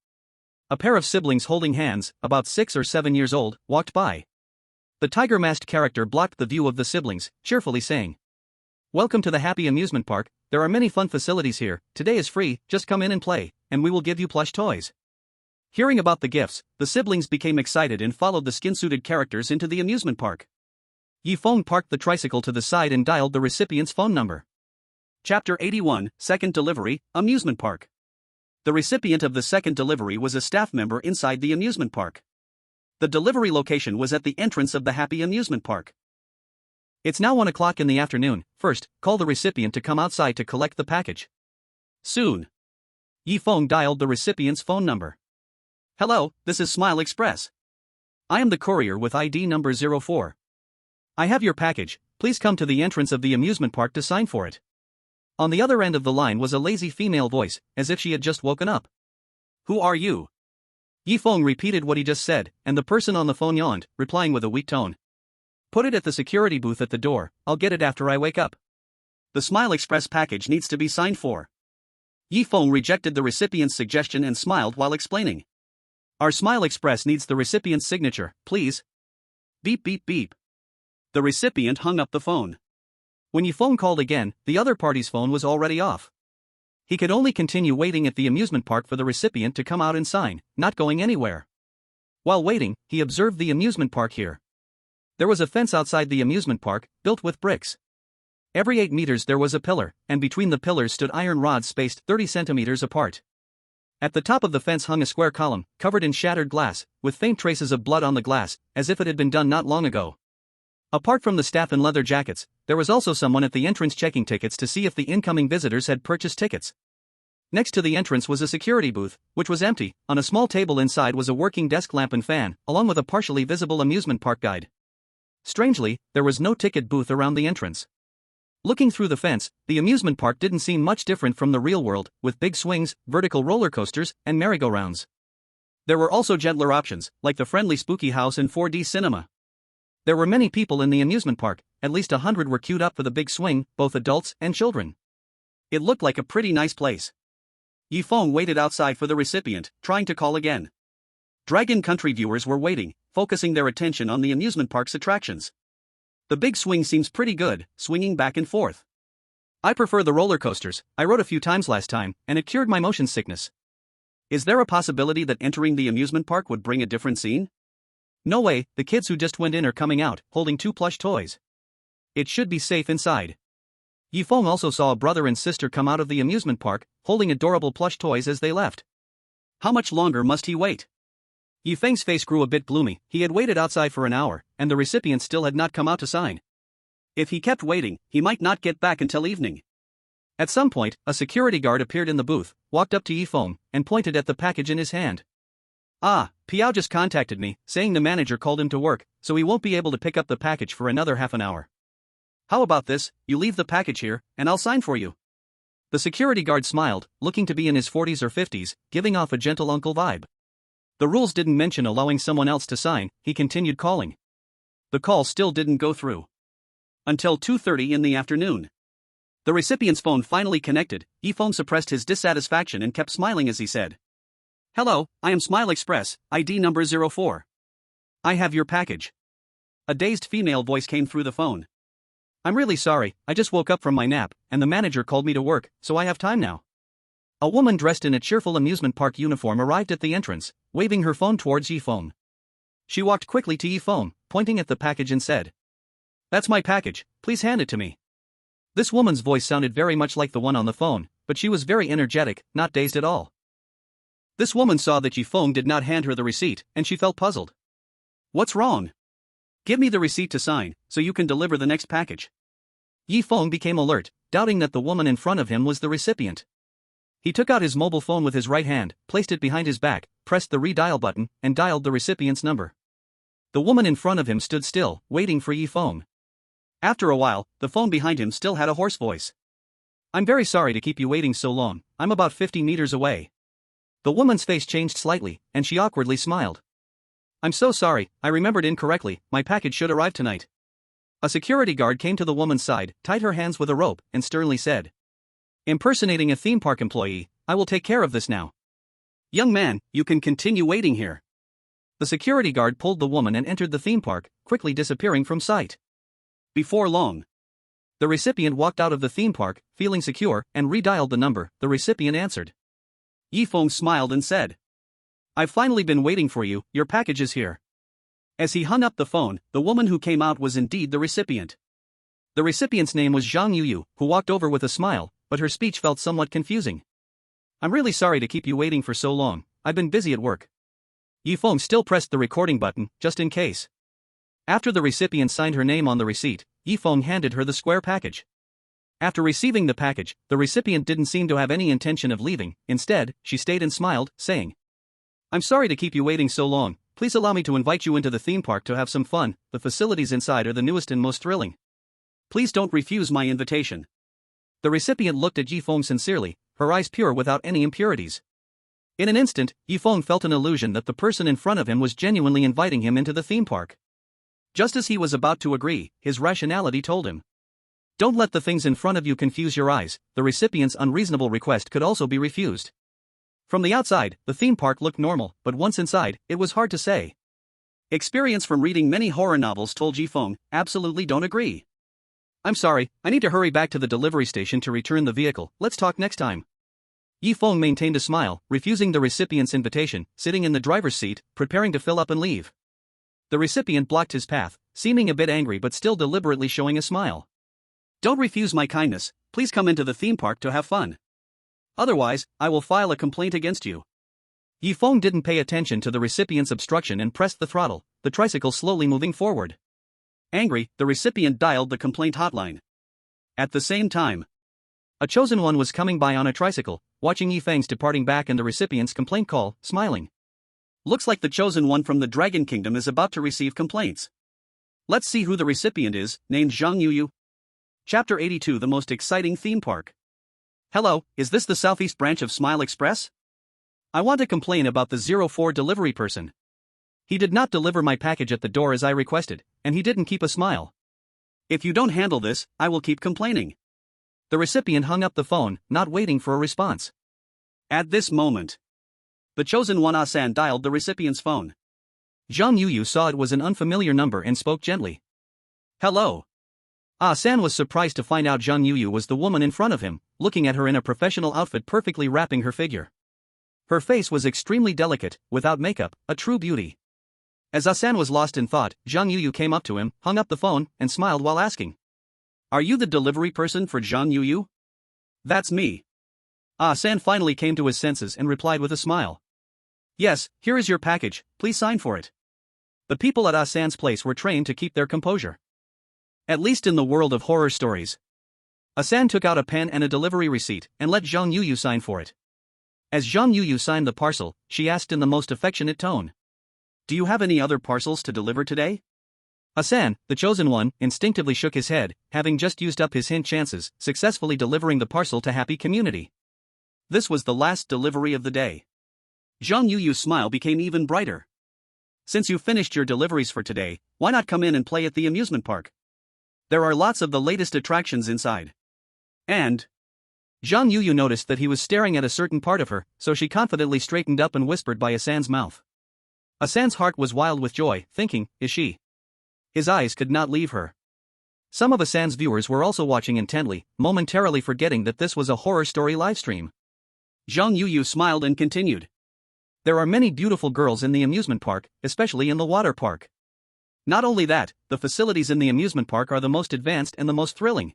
S1: A pair of siblings holding hands, about 6 or 7 years old, walked by. The tiger-masked character blocked the view of the siblings, cheerfully saying, "Welcome to the Happy Amusement Park. There are many fun facilities here. Today is free, just come in and play, and we will give you plush toys." Hearing about the gifts, the siblings became excited and followed the skin-suited characters into the amusement park. Feng parked the tricycle to the side and dialed the recipient's phone number. Chapter 81, Second Delivery, Amusement Park. The recipient of the second delivery was a staff member inside the amusement park. The delivery location was at the entrance of the Happy Amusement Park. It's now 1 o'clock in the afternoon. First, call the recipient to come outside to collect the package. Soon. Feng dialed the recipient's phone number. Hello, this is Smile Express. I am the courier with ID number 04. I have your package, please come to the entrance of the amusement park to sign for it. On the other end of the line was a lazy female voice, as if she had just woken up. Who are you? Feng repeated what he just said, and the person on the phone yawned, replying with a weak tone. Put it at the security booth at the door, I'll get it after I wake up. The Smile Express package needs to be signed for. Feng rejected the recipient's suggestion and smiled while explaining. Our Smile Express needs the recipient's signature, please. Beep beep beep. The recipient hung up the phone. When Feng called again, the other party's phone was already off. He could only continue waiting at the amusement park for the recipient to come out and sign, not going anywhere. While waiting, he observed the amusement park here. There was a fence outside the amusement park, built with bricks. Every 8 meters there was a pillar, and between the pillars stood iron rods spaced 30 centimeters apart. At the top of the fence hung a square column, covered in shattered glass, with faint traces of blood on the glass, as if it had been done not long ago. Apart from the staff in leather jackets, there was also someone at the entrance checking tickets to see if the incoming visitors had purchased tickets. Next to the entrance was a security booth, which was empty. On a small table inside was a working desk lamp and fan, along with a partially visible amusement park guide. Strangely, there was no ticket booth around the entrance. Looking through the fence, the amusement park didn't seem much different from the real world, with big swings, vertical roller coasters, and merry-go-rounds. There were also gentler options, like the friendly spooky house and 4D cinema. There were many people in the amusement park, at least 100 were queued up for the big swing, both adults and children. It looked like a pretty nice place. Feng waited outside for the recipient, trying to call again. Dragon Country viewers were waiting, focusing their attention on the amusement park's attractions. The big swing seems pretty good, swinging back and forth. I prefer the roller coasters, I rode a few times last time, and it cured my motion sickness. Is there a possibility that entering the amusement park would bring a different scene? No way, the kids who just went in are coming out, holding 2 plush toys. It should be safe inside. Feng also saw a brother and sister come out of the amusement park, holding adorable plush toys as they left. How much longer must he wait? Feng's face grew a bit gloomy. He had waited outside for an hour, and the recipient still had not come out to sign. If he kept waiting, he might not get back until evening. At some point, a security guard appeared in the booth, walked up to Feng, and pointed at the package in his hand. Ah, Piao just contacted me, saying the manager called him to work, so he won't be able to pick up the package for another half an hour. How about this, you leave the package here, and I'll sign for you. The security guard smiled, looking to be in his 40s or 50s, giving off a gentle uncle vibe. The rules didn't mention allowing someone else to sign. He continued calling. The call still didn't go through. Until 2:30 in the afternoon. The recipient's phone finally connected. Feng suppressed his dissatisfaction and kept smiling as he said, "Hello, I am Smile Express, ID number 04. I have your package. A dazed female voice came through the phone. I'm really sorry, I just woke up from my nap, and the manager called me to work, so I have time now. A woman dressed in a cheerful amusement park uniform arrived at the entrance, waving her phone towards Yifeng. She walked quickly to Yifeng, pointing at the package and said, "That's my package, please hand it to me." This woman's voice sounded very much like the one on the phone, but she was very energetic, not dazed at all. This woman saw that Yifeng did not hand her the receipt, and she felt puzzled. What's wrong? Give me the receipt to sign, so you can deliver the next package. Yifeng became alert, doubting that the woman in front of him was the recipient. He took out his mobile phone with his right hand, placed it behind his back, pressed the redial button, and dialed the recipient's number. The woman in front of him stood still, waiting for Yifeng. After a while, the phone behind him still had a hoarse voice. I'm very sorry to keep you waiting so long, I'm about 50 meters away. The woman's face changed slightly, and she awkwardly smiled. I'm so sorry, I remembered incorrectly, my package should arrive tonight. A security guard came to the woman's side, tied her hands with a rope, and sternly said, impersonating a theme park employee, I will take care of this now. Young man, you can continue waiting here. The security guard pulled the woman and entered the theme park, quickly disappearing from sight. Before long, the recipient walked out of the theme park, feeling secure, and redialed the number. The recipient answered. Yifeng smiled and said, I've finally been waiting for you, your package is here. As he hung up the phone, the woman who came out was indeed the recipient. The recipient's name was Zhang Yuyu, who walked over with a smile, but her speech felt somewhat confusing. I'm really sorry to keep you waiting for so long, I've been busy at work. Yifeng still pressed the recording button, just in case. After the recipient signed her name on the receipt, Yifeng handed her the square package. After receiving the package, the recipient didn't seem to have any intention of leaving. Instead, she stayed and smiled, saying, I'm sorry to keep you waiting so long, please allow me to invite you into the theme park to have some fun, the facilities inside are the newest and most thrilling. Please don't refuse my invitation. The recipient looked at Yifeng sincerely, her eyes pure without any impurities. In an instant, Yifeng felt an illusion that the person in front of him was genuinely inviting him into the theme park. Just as he was about to agree, his rationality told him. Don't let the things in front of you confuse your eyes, the recipient's unreasonable request could also be refused. From the outside, the theme park looked normal, but once inside, it was hard to say. Experience from reading many horror novels told Yifeng, absolutely don't agree. I'm sorry, I need to hurry back to the delivery station to return the vehicle, let's talk next time. Yifeng maintained a smile, refusing the recipient's invitation, sitting in the driver's seat, preparing to fill up and leave. The recipient blocked his path, seeming a bit angry but still deliberately showing a smile. Don't refuse my kindness, please come into the theme park to have fun. Otherwise, I will file a complaint against you. Yifeng didn't pay attention to the recipient's obstruction and pressed the throttle, the tricycle slowly moving forward. Angry, the recipient dialed the complaint hotline. At the same time, a chosen one was coming by on a tricycle, watching Yifeng's departing back and the recipient's complaint call, smiling. Looks like the chosen one from the Dragon Kingdom is about to receive complaints. Let's see who the recipient is, named Zhang Yuyu. Chapter 82 The Most Exciting Theme Park. Hello, is this the southeast branch of Smile Express? I want to complain about the 04 delivery person. He did not deliver my package at the door as I requested, and he didn't keep a smile. If you don't handle this, I will keep complaining. The recipient hung up the phone, not waiting for a response. At this moment, the chosen one Asen dialed the recipient's phone. Zhang Yuyu saw it was an unfamiliar number and spoke gently. Hello. Asen was surprised to find out Zhang Yuyu was the woman in front of him, looking at her in a professional outfit perfectly wrapping her figure. Her face was extremely delicate, without makeup, a true beauty. As Asen was lost in thought, Zhang Yuyu came up to him, hung up the phone, and smiled while asking. Are you the delivery person for Zhang Yuyu? That's me. Asen finally came to his senses and replied with a smile. Yes, here is your package, please sign for it. The people at Asen's place were trained to keep their composure. At least in the world of horror stories. Asen took out a pen and a delivery receipt, and let Zhang Yuyu sign for it. As Zhang Yuyu signed the parcel, she asked in the most affectionate tone. Do you have any other parcels to deliver today? Asen, the chosen one, instinctively shook his head, having just used up his hint chances, successfully delivering the parcel to Happy Community. This was the last delivery of the day. Zhang Yuyu's smile became even brighter. Since you finished your deliveries for today, why not come in and play at the amusement park? There are lots of the latest attractions inside. And Zhang Yuyu noticed that he was staring at a certain part of her, so she confidently straightened up and whispered by Asen's mouth. Asen's heart was wild with joy, thinking, is she? His eyes could not leave her. Some of Asen's viewers were also watching intently, momentarily forgetting that this was a horror story livestream. Zhang Yuyu smiled and continued. There are many beautiful girls in the amusement park, especially in the water park. Not only that, the facilities in the amusement park are the most advanced and the most thrilling.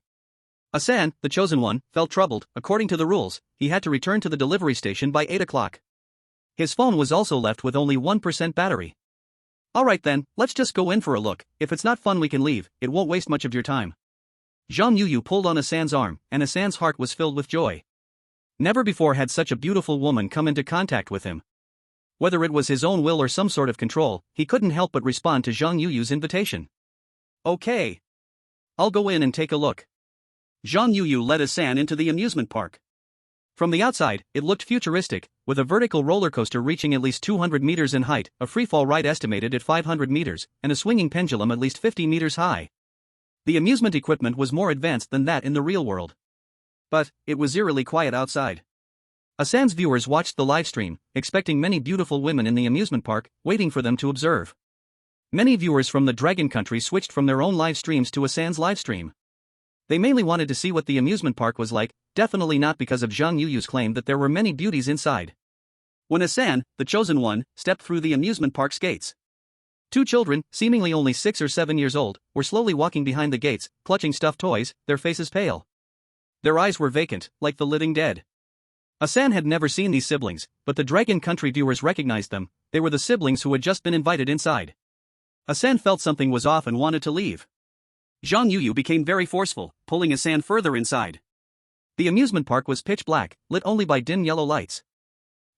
S1: Asen, the chosen one, felt troubled. According to the rules, he had to return to the delivery station by 8 o'clock. His phone was also left with only 1% battery. Alright then, let's just go in for a look. If it's not fun we can leave, it won't waste much of your time. Zhang Yuyu pulled on Asen's arm, and Asen's heart was filled with joy. Never before had such a beautiful woman come into contact with him. Whether it was his own will or some sort of control, he couldn't help but respond to Zhang Yuyu's invitation. Okay. I'll go in and take a look. Zhang Yuyu led Asen into the amusement park. From the outside, it looked futuristic, with a vertical roller coaster reaching at least 200 meters in height, a freefall ride estimated at 500 meters, and a swinging pendulum at least 50 meters high. The amusement equipment was more advanced than that in the real world. But it was eerily quiet outside. Asen's viewers watched the livestream, expecting many beautiful women in the amusement park, waiting for them to observe. Many viewers from the Dragon Country switched from their own live streams to Asen's livestream. They mainly wanted to see what the amusement park was like, definitely not because of Zhang Yuyu's claim that there were many beauties inside. When Asen, the chosen one, stepped through the amusement park's gates, two children, seemingly only 6 or 7 years old, were slowly walking behind the gates, clutching stuffed toys, their faces pale. Their eyes were vacant, like the living dead. Asen had never seen these siblings, but the Dragon Country viewers recognized them. They were the siblings who had just been invited inside. Asen felt something was off and wanted to leave. Zhang Yuyu became very forceful, pulling Asen further inside. The amusement park was pitch black, lit only by dim yellow lights.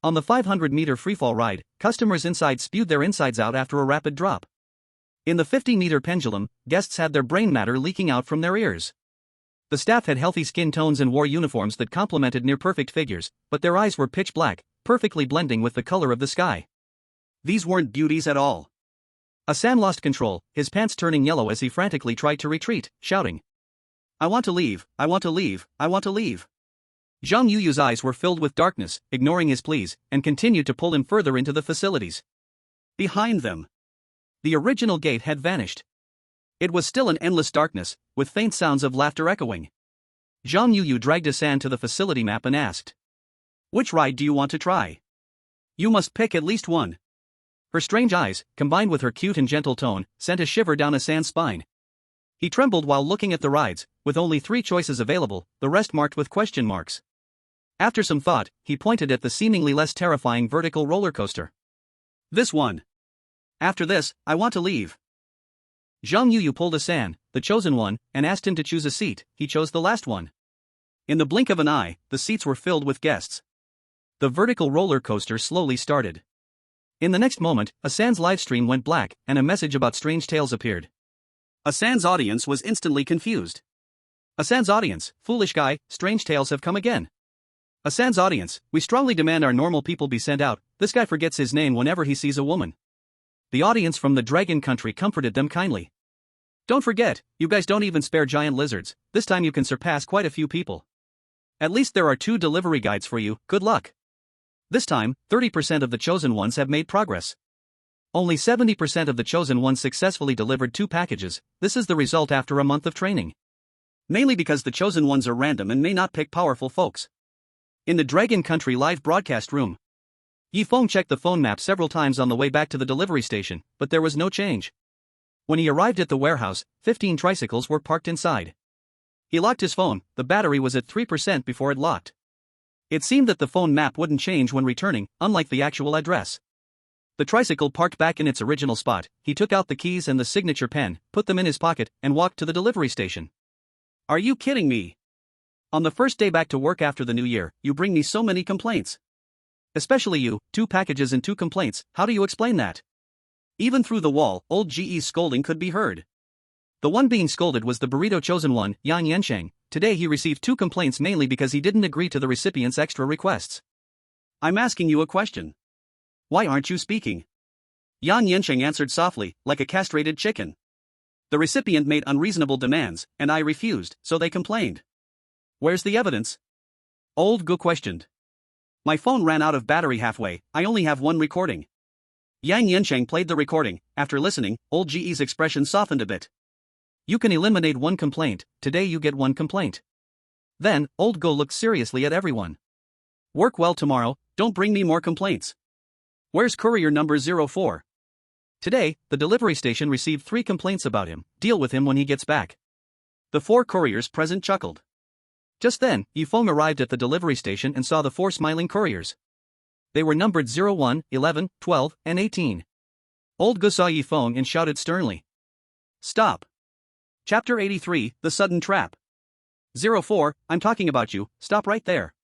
S1: On the 500-meter freefall ride, customers inside spewed their insides out after a rapid drop. In the 50-meter pendulum, guests had their brain matter leaking out from their ears. The staff had healthy skin tones and wore uniforms that complemented near-perfect figures, but their eyes were pitch black, perfectly blending with the color of the sky. These weren't beauties at all. Asen lost control, his pants turning yellow as he frantically tried to retreat, shouting, I want to leave, I want to leave, I want to leave. Zhang Yuyu's eyes were filled with darkness, ignoring his pleas, and continued to pull him further into the facilities. Behind them, the original gate had vanished. It was still an endless darkness, with faint sounds of laughter echoing. Zhang Yuyu dragged Asen to the facility map and asked, Which ride do you want to try? You must pick at least one. Her strange eyes, combined with her cute and gentle tone, sent a shiver down Asen's spine. He trembled while looking at the rides, with only 3 choices available, the rest marked with question marks. After some thought, he pointed at the seemingly less terrifying vertical roller coaster. This one. After this, I want to leave. Zhang Yuyu pulled Asen, the chosen one, and asked him to choose a seat. He chose the last one. In the blink of an eye, the seats were filled with guests. The vertical roller coaster slowly started. In the next moment, Asen's livestream went black, and a message about strange tales appeared. Asen's audience was instantly confused. Asen's audience, foolish guy, strange tales have come again. Asen's audience, we strongly demand our normal people be sent out. This guy forgets his name whenever he sees a woman. The audience from the Dragon Country comforted them kindly. Don't forget, you guys don't even spare giant lizards. This time you can surpass quite a few people. At least there are 2 delivery guides for you, good luck. This time, 30% of the chosen ones have made progress. Only 70% of the chosen ones successfully delivered 2 packages. This is the result after a month of training. Mainly because the chosen ones are random and may not pick powerful folks. In the Dragon Country live broadcast room, Feng checked the phone map several times on the way back to the delivery station, but there was no change. When he arrived at the warehouse, 15 tricycles were parked inside. He locked his phone. The battery was at 3% before it locked. It seemed that the phone map wouldn't change when returning, unlike the actual address. The tricycle parked back in its original spot. He took out the keys and the signature pen, put them in his pocket, and walked to the delivery station. Are you kidding me? On the first day back to work after the new year, you bring me so many complaints. Especially you, 2 packages and 2 complaints, how do you explain that? Even through the wall, old GE's scolding could be heard. The one being scolded was the burrito chosen one, Yang Yansheng. Today he received 2 complaints mainly because he didn't agree to the recipient's extra requests. I'm asking you a question. Why aren't you speaking? Yang Yansheng answered softly, like a castrated chicken. The recipient made unreasonable demands, and I refused, so they complained. Where's the evidence? Old Gu questioned. My phone ran out of battery halfway, I only have 1 recording. Yang Yansheng played the recording. After listening, old GE's expression softened a bit. You can eliminate one complaint, today you get one complaint. Then, old Go looked seriously at everyone. Work well tomorrow, don't bring me more complaints. Where's courier number 04? Today, the delivery station received 3 complaints about him, deal with him when he gets back. The 4 couriers present chuckled. Just then, Feng arrived at the delivery station and saw the 4 smiling couriers. They were numbered 01, 11, 12, and 18. Old Go saw Feng and shouted sternly. Stop. Chapter 83, The Sudden Trap. 04, I'm talking about you, stop right there.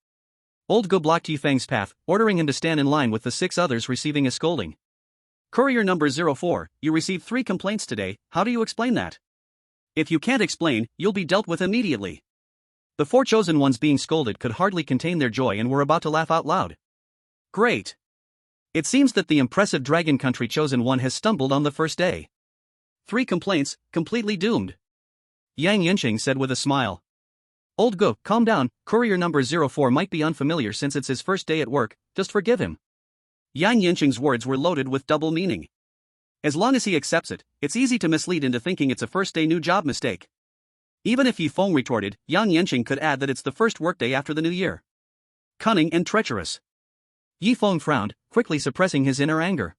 S1: Old Go blocked Feng's path, ordering him to stand in line with the 6 others receiving a scolding. Courier number 04, you received 3 complaints today, how do you explain that? If you can't explain, you'll be dealt with immediately. The 4 chosen ones being scolded could hardly contain their joy and were about to laugh out loud. Great. It seems that the impressive Dragon Country chosen one has stumbled on the first day. 3 complaints, completely doomed. Yang Yansheng said with a smile. Old Go, calm down, courier number 04 might be unfamiliar since it's his first day at work, just forgive him. Yang Yansheng's words were loaded with double meaning. As long as he accepts it, it's easy to mislead into thinking it's a first day new job mistake. Even if Feng retorted, Yang Yansheng could add that it's the first workday after the new year. Cunning and treacherous. Feng frowned, quickly suppressing his inner anger.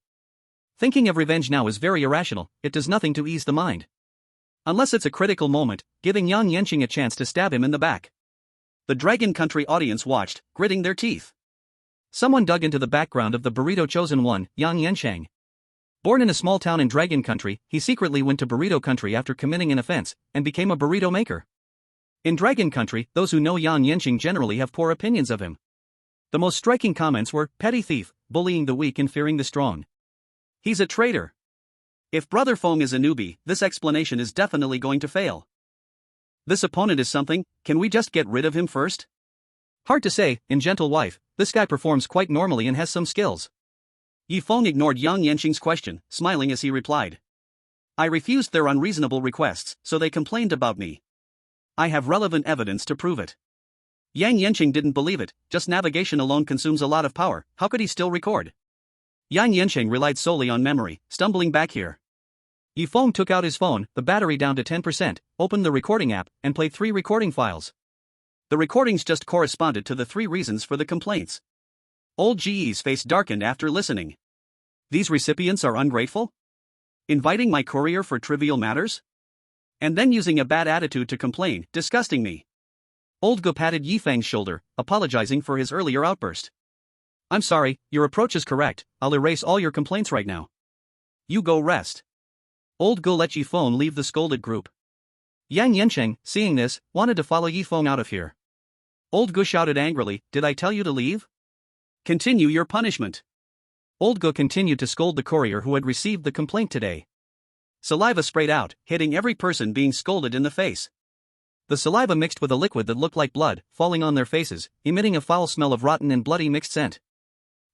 S1: Thinking of revenge now is very irrational, it does nothing to ease the mind. Unless it's a critical moment, giving Yang Yansheng a chance to stab him in the back. The Dragon Country audience watched, gritting their teeth. Someone dug into the background of the burrito chosen one, Yang Yansheng. Born in a small town in Dragon Country, he secretly went to Burrito Country after committing an offense, and became a burrito maker. In Dragon Country, those who know Yang Yansheng generally have poor opinions of him. The most striking comments were, petty thief, bullying the weak and fearing the strong. He's a traitor. If Brother Feng is a newbie, this explanation is definitely going to fail. This opponent is something, can we just get rid of him first? Hard to say, in Gentle Wife, this guy performs quite normally and has some skills. Feng ignored Yang Yansheng's question, smiling as he replied. I refused their unreasonable requests, so they complained about me. I have relevant evidence to prove it. Yang Yansheng didn't believe it, just navigation alone consumes a lot of power, how could he still record? Yang Yansheng relied solely on memory, stumbling back here. Feng took out his phone, the battery down to 10%, opened the recording app, and played 3 recording files. The recordings just corresponded to the 3 reasons for the complaints. Old GE's face darkened after listening. These recipients are ungrateful? Inviting my courier for trivial matters? And then using a bad attitude to complain, disgusting me. Old Go patted Feng's shoulder, apologizing for his earlier outburst. I'm sorry, your approach is correct, I'll erase all your complaints right now. You go rest. Old Go let Feng leave the scolded group. Yang Yansheng, seeing this, wanted to follow Feng out of here. Old Go shouted angrily, did I tell you to leave? Continue your punishment. Old Go continued to scold the courier who had received the complaint today. Saliva sprayed out, hitting every person being scolded in the face. The saliva mixed with a liquid that looked like blood, falling on their faces, emitting a foul smell of rotten and bloody mixed scent.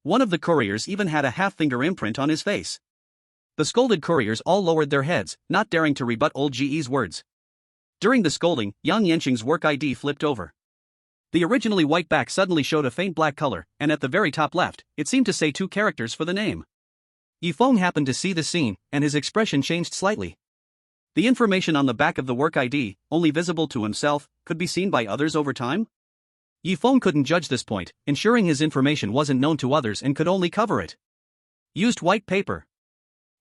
S1: One of the couriers even had a half-finger imprint on his face. The scolded couriers all lowered their heads, not daring to rebut old GE's words. During the scolding, Yang Yansheng's work ID flipped over. The originally white back suddenly showed a faint black color, and at the very top left, it seemed to say 2 characters for the name. Feng happened to see the scene, and his expression changed slightly. The information on the back of the work ID, only visible to himself, could be seen by others over time? Feng couldn't judge this point, ensuring his information wasn't known to others and could only cover it. Used white paper.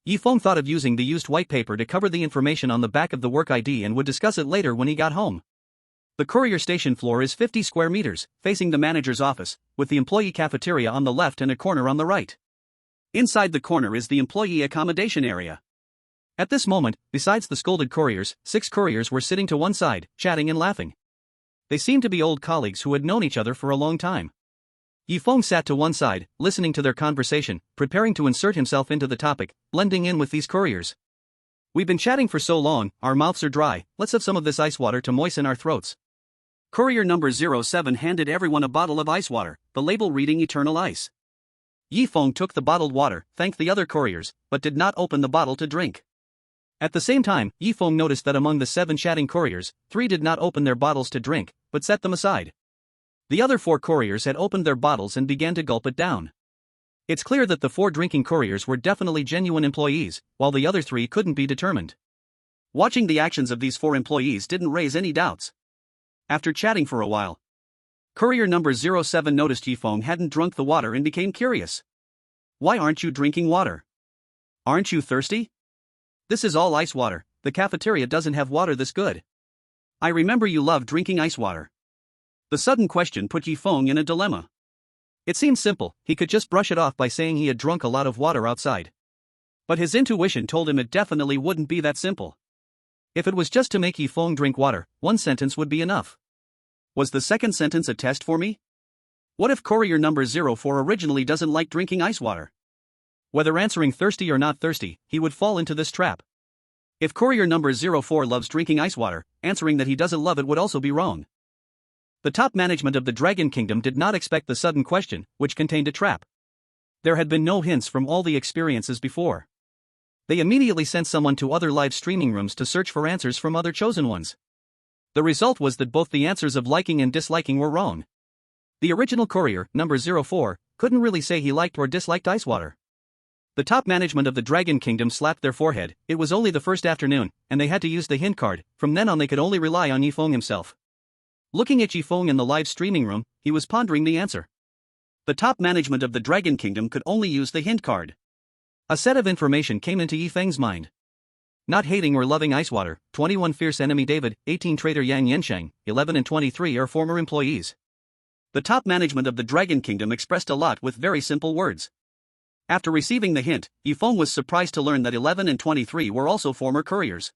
S1: Feng thought of using the used white paper to cover the information on the back of the work ID and would discuss it later when he got home. The courier station floor is 50 square meters, facing the manager's office, with the employee cafeteria on the left and a corner on the right. Inside the corner is the employee accommodation area. At this moment, besides the scolded couriers, 6 couriers were sitting to one side, chatting and laughing. They seemed to be old colleagues who had known each other for a long time. Feng sat to one side, listening to their conversation, preparing to insert himself into the topic, blending in with these couriers. We've been chatting for so long, our mouths are dry, let's have some of this ice water to moisten our throats. Courier number 07 handed everyone a bottle of ice water, the label reading Eternal Ice. Feng took the bottled water, thanked the other couriers, but did not open the bottle to drink. At the same time, Feng noticed that among the 7 chatting couriers, 3 did not open their bottles to drink, but set them aside. The other 4 couriers had opened their bottles and began to gulp it down. It's clear that the 4 drinking couriers were definitely genuine employees, while the other 3 couldn't be determined. Watching the actions of these 4 employees didn't raise any doubts. After chatting for a while, Courier number 07 noticed Feng hadn't drunk the water and became curious. Why aren't you drinking water? Aren't you thirsty? This is all ice water, the cafeteria doesn't have water this good. I remember you love drinking ice water. The sudden question put Feng in a dilemma. It seemed simple, he could just brush it off by saying he had drunk a lot of water outside. But his intuition told him it definitely wouldn't be that simple. If it was just to make Feng drink water, one sentence would be enough. Was the second sentence a test for me? What if Courier number 04 originally doesn't like drinking ice water? Whether answering thirsty or not thirsty, he would fall into this trap. If Courier number 04 loves drinking ice water, answering that he doesn't love it would also be wrong. The top management of the Dragon Kingdom did not expect the sudden question, which contained a trap. There had been no hints from all the experiences before. They immediately sent someone to other live streaming rooms to search for answers from other chosen ones. The result was that both the answers of liking and disliking were wrong. The original Courier, number 04, couldn't really say he liked or disliked ice water. The top management of the Dragon Kingdom slapped their forehead. It was only the first afternoon, and they had to use the hint card. From then on they could only rely on Feng himself. Looking at Feng in the live streaming room, he was pondering the answer. The top management of the Dragon Kingdom could only use the hint card. A set of information came into Feng's mind. Not hating or loving ice water, 21 fierce enemy David, 18 traitor Yang Yensheng, 11 and 23 are former employees. The top management of the Dragon Kingdom expressed a lot with very simple words. After receiving the hint, Feng was surprised to learn that 11 and 23 were also former couriers.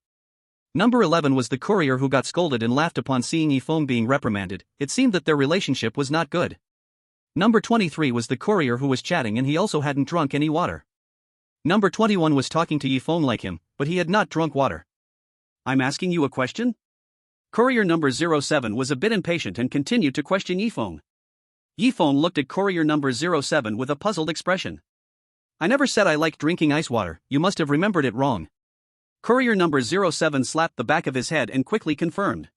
S1: Number 11 was the courier who got scolded and laughed upon seeing Feng being reprimanded. It seemed that their relationship was not good. Number 23 was the courier who was chatting and he also hadn't drunk any water. Number 21 was talking to Feng like him, but he had not drunk water. I'm asking you a question? Courier number 07 was a bit impatient and continued to question Feng. Feng looked at courier number 07 with a puzzled expression. I never said I liked drinking ice water, you must have remembered it wrong. Courier number 07 slapped the back of his head and quickly confirmed.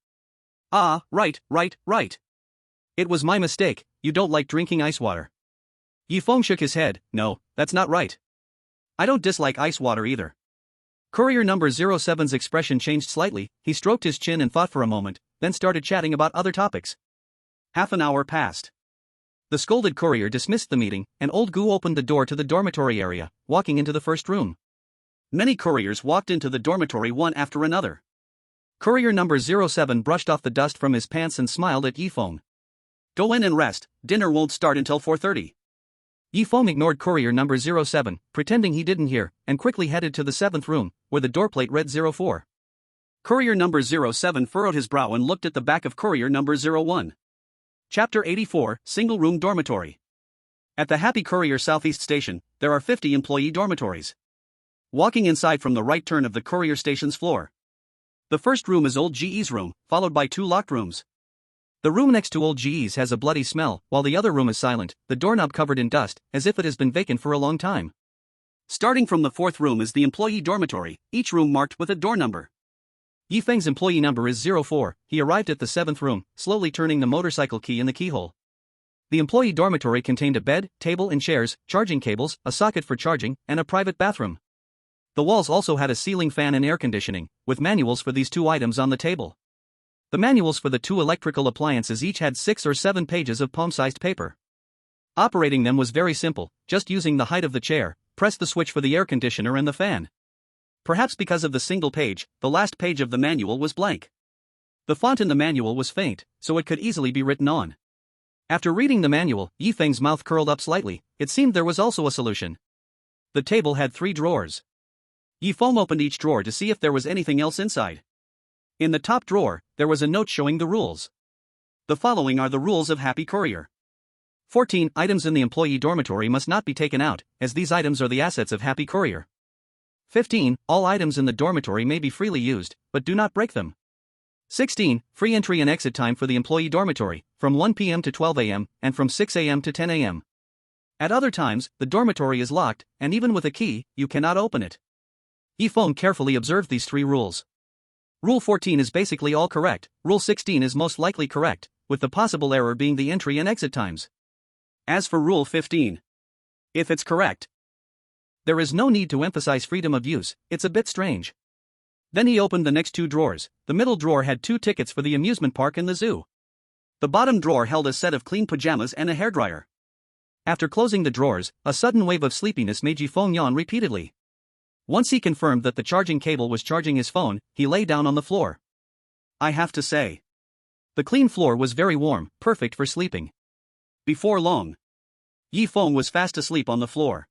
S1: Ah, right. It was my mistake, you don't like drinking ice water. Feng shook his head. No, that's not right. I don't dislike ice water either. Courier number 07's expression changed slightly, he stroked his chin and thought for a moment, then started chatting about other topics. Half an hour passed. The scolded courier dismissed the meeting, and old Gu opened the door to the dormitory area, walking into the first room. Many couriers walked into the dormitory one after another. Courier number 07 brushed off the dust from his pants and smiled at Feng. Go in and rest, dinner won't start until 4:30. Feng ignored courier number 07, pretending he didn't hear, and quickly headed to the 7th room, where the doorplate read 04. Courier number 07 furrowed his brow and looked at the back of courier number 01. Chapter 84, Single Room Dormitory. At the Happy Courier Southeast Station, there are 50 employee dormitories. Walking inside from the right turn of the courier station's floor. The first room is Old GE's room, followed by 2 locked rooms. The room next to Old GE's has a bloody smell, while the other room is silent, the doorknob covered in dust, as if it has been vacant for a long time. Starting from the 4th room is the employee dormitory, each room marked with a door number. Feng's employee number is 04, he arrived at the 7th room, slowly turning the motorcycle key in the keyhole. The employee dormitory contained a bed, table and chairs, charging cables, a socket for charging, and a private bathroom. The walls also had a ceiling fan and air conditioning, with manuals for these 2 items on the table. The manuals for the 2 electrical appliances each had 6 or 7 pages of palm-sized paper. Operating them was very simple, just using the height of the chair, press the switch for the air conditioner and the fan. Perhaps because of the single page, the last page of the manual was blank. The font in the manual was faint, so it could easily be written on. After reading the manual, Feng's mouth curled up slightly. It seemed there was also a solution. The table had 3 drawers. Feng opened each drawer to see if there was anything else inside. In the top drawer, there was a note showing the rules. The following are the rules of Happy Courier. 14 items in the employee dormitory must not be taken out, as these items are the assets of Happy Courier. 15 all items in the dormitory may be freely used, but do not break them. 16 free entry and exit time for the employee dormitory, from 1 p.m. to 12 a.m., and from 6 a.m. to 10 a.m. At other times, the dormitory is locked, and even with a key, you cannot open it. Feng carefully observed these 3 rules. Rule 14 is basically all correct, Rule 16 is most likely correct, with the possible error being the entry and exit times. As for Rule 15, If it's correct. There is no need to emphasize freedom of use, it's a bit strange. Then he opened the next two drawers. The middle drawer had 2 tickets for the amusement park and the zoo. The bottom drawer held a set of clean pajamas and a hairdryer. After closing the drawers, a sudden wave of sleepiness made Feng yawn repeatedly. Once he confirmed that the charging cable was charging his phone, he lay down on the floor. I have to say, the clean floor was very warm, perfect for sleeping. Before long, Feng was fast asleep on the floor.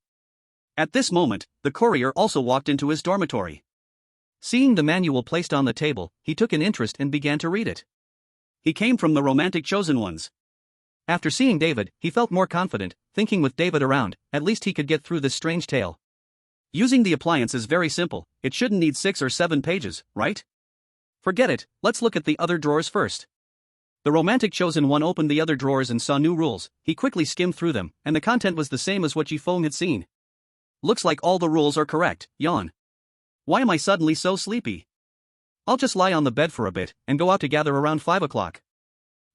S1: At this moment, the courier also walked into his dormitory. Seeing the manual placed on the table, he took an interest and began to read it. He came from the romantic chosen ones. After seeing David, he felt more confident, thinking with David around, at least he could get through this strange tale. Using the appliance is very simple, it shouldn't need 6 or 7 pages, right? Forget it, let's look at the other drawers first. The romantic chosen one opened the other drawers and saw new rules. He quickly skimmed through them, and the content was the same as what Feng had seen. Looks like all the rules are correct. Yawn. Why am I suddenly so sleepy? I'll just lie on the bed for a bit, and go out to gather around 5 o'clock.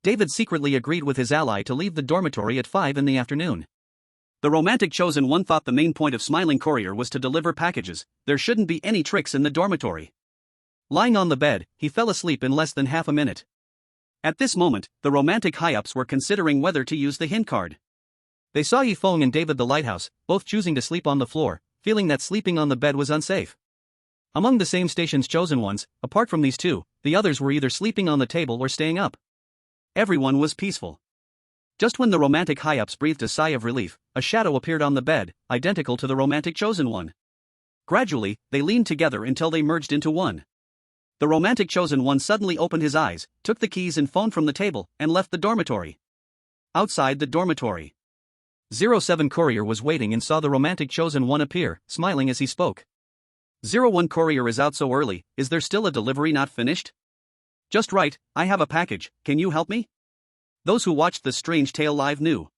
S1: David secretly agreed with his ally to leave the dormitory at 5 in the afternoon. The romantic chosen one thought the main point of smiling courier was to deliver packages. There shouldn't be any tricks in the dormitory. Lying on the bed, he fell asleep in less than half a minute. At this moment, the romantic high-ups were considering whether to use the hint card. They saw Feng and David the Lighthouse, both choosing to sleep on the floor, feeling that sleeping on the bed was unsafe. Among the same station's chosen ones, apart from these two, the others were either sleeping on the table or staying up. Everyone was peaceful. Just when the romantic high-ups breathed a sigh of relief, a shadow appeared on the bed, identical to the romantic chosen one. Gradually, they leaned together until they merged into one. The romantic chosen one suddenly opened his eyes, took the keys and phone from the table, and left the dormitory. Outside the dormitory, 07 Courier was waiting and saw the romantic chosen one appear, smiling as he spoke. 01 Courier is out so early, is there still a delivery not finished? Just right, I have a package, can you help me? Those who watched the strange tale live knew.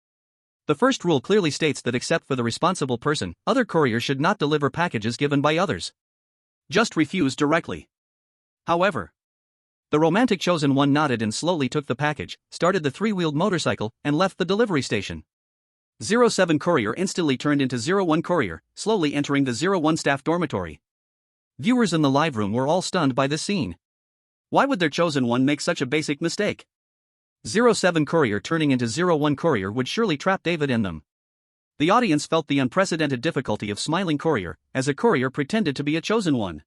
S1: The first rule clearly states that except for the responsible person, other couriers should not deliver packages given by others. Just refuse directly. However, the romantic chosen one nodded and slowly took the package, started the 3-wheeled motorcycle, and left the delivery station. 07 Courier instantly turned into 01 Courier, slowly entering the 01 staff dormitory. Viewers in the live room were all stunned by this scene. Why would their chosen one make such a basic mistake? 07 Courier turning into 01 Courier would surely trap David in them. The audience felt the unprecedented difficulty of smiling courier, as a courier pretended to be a chosen one.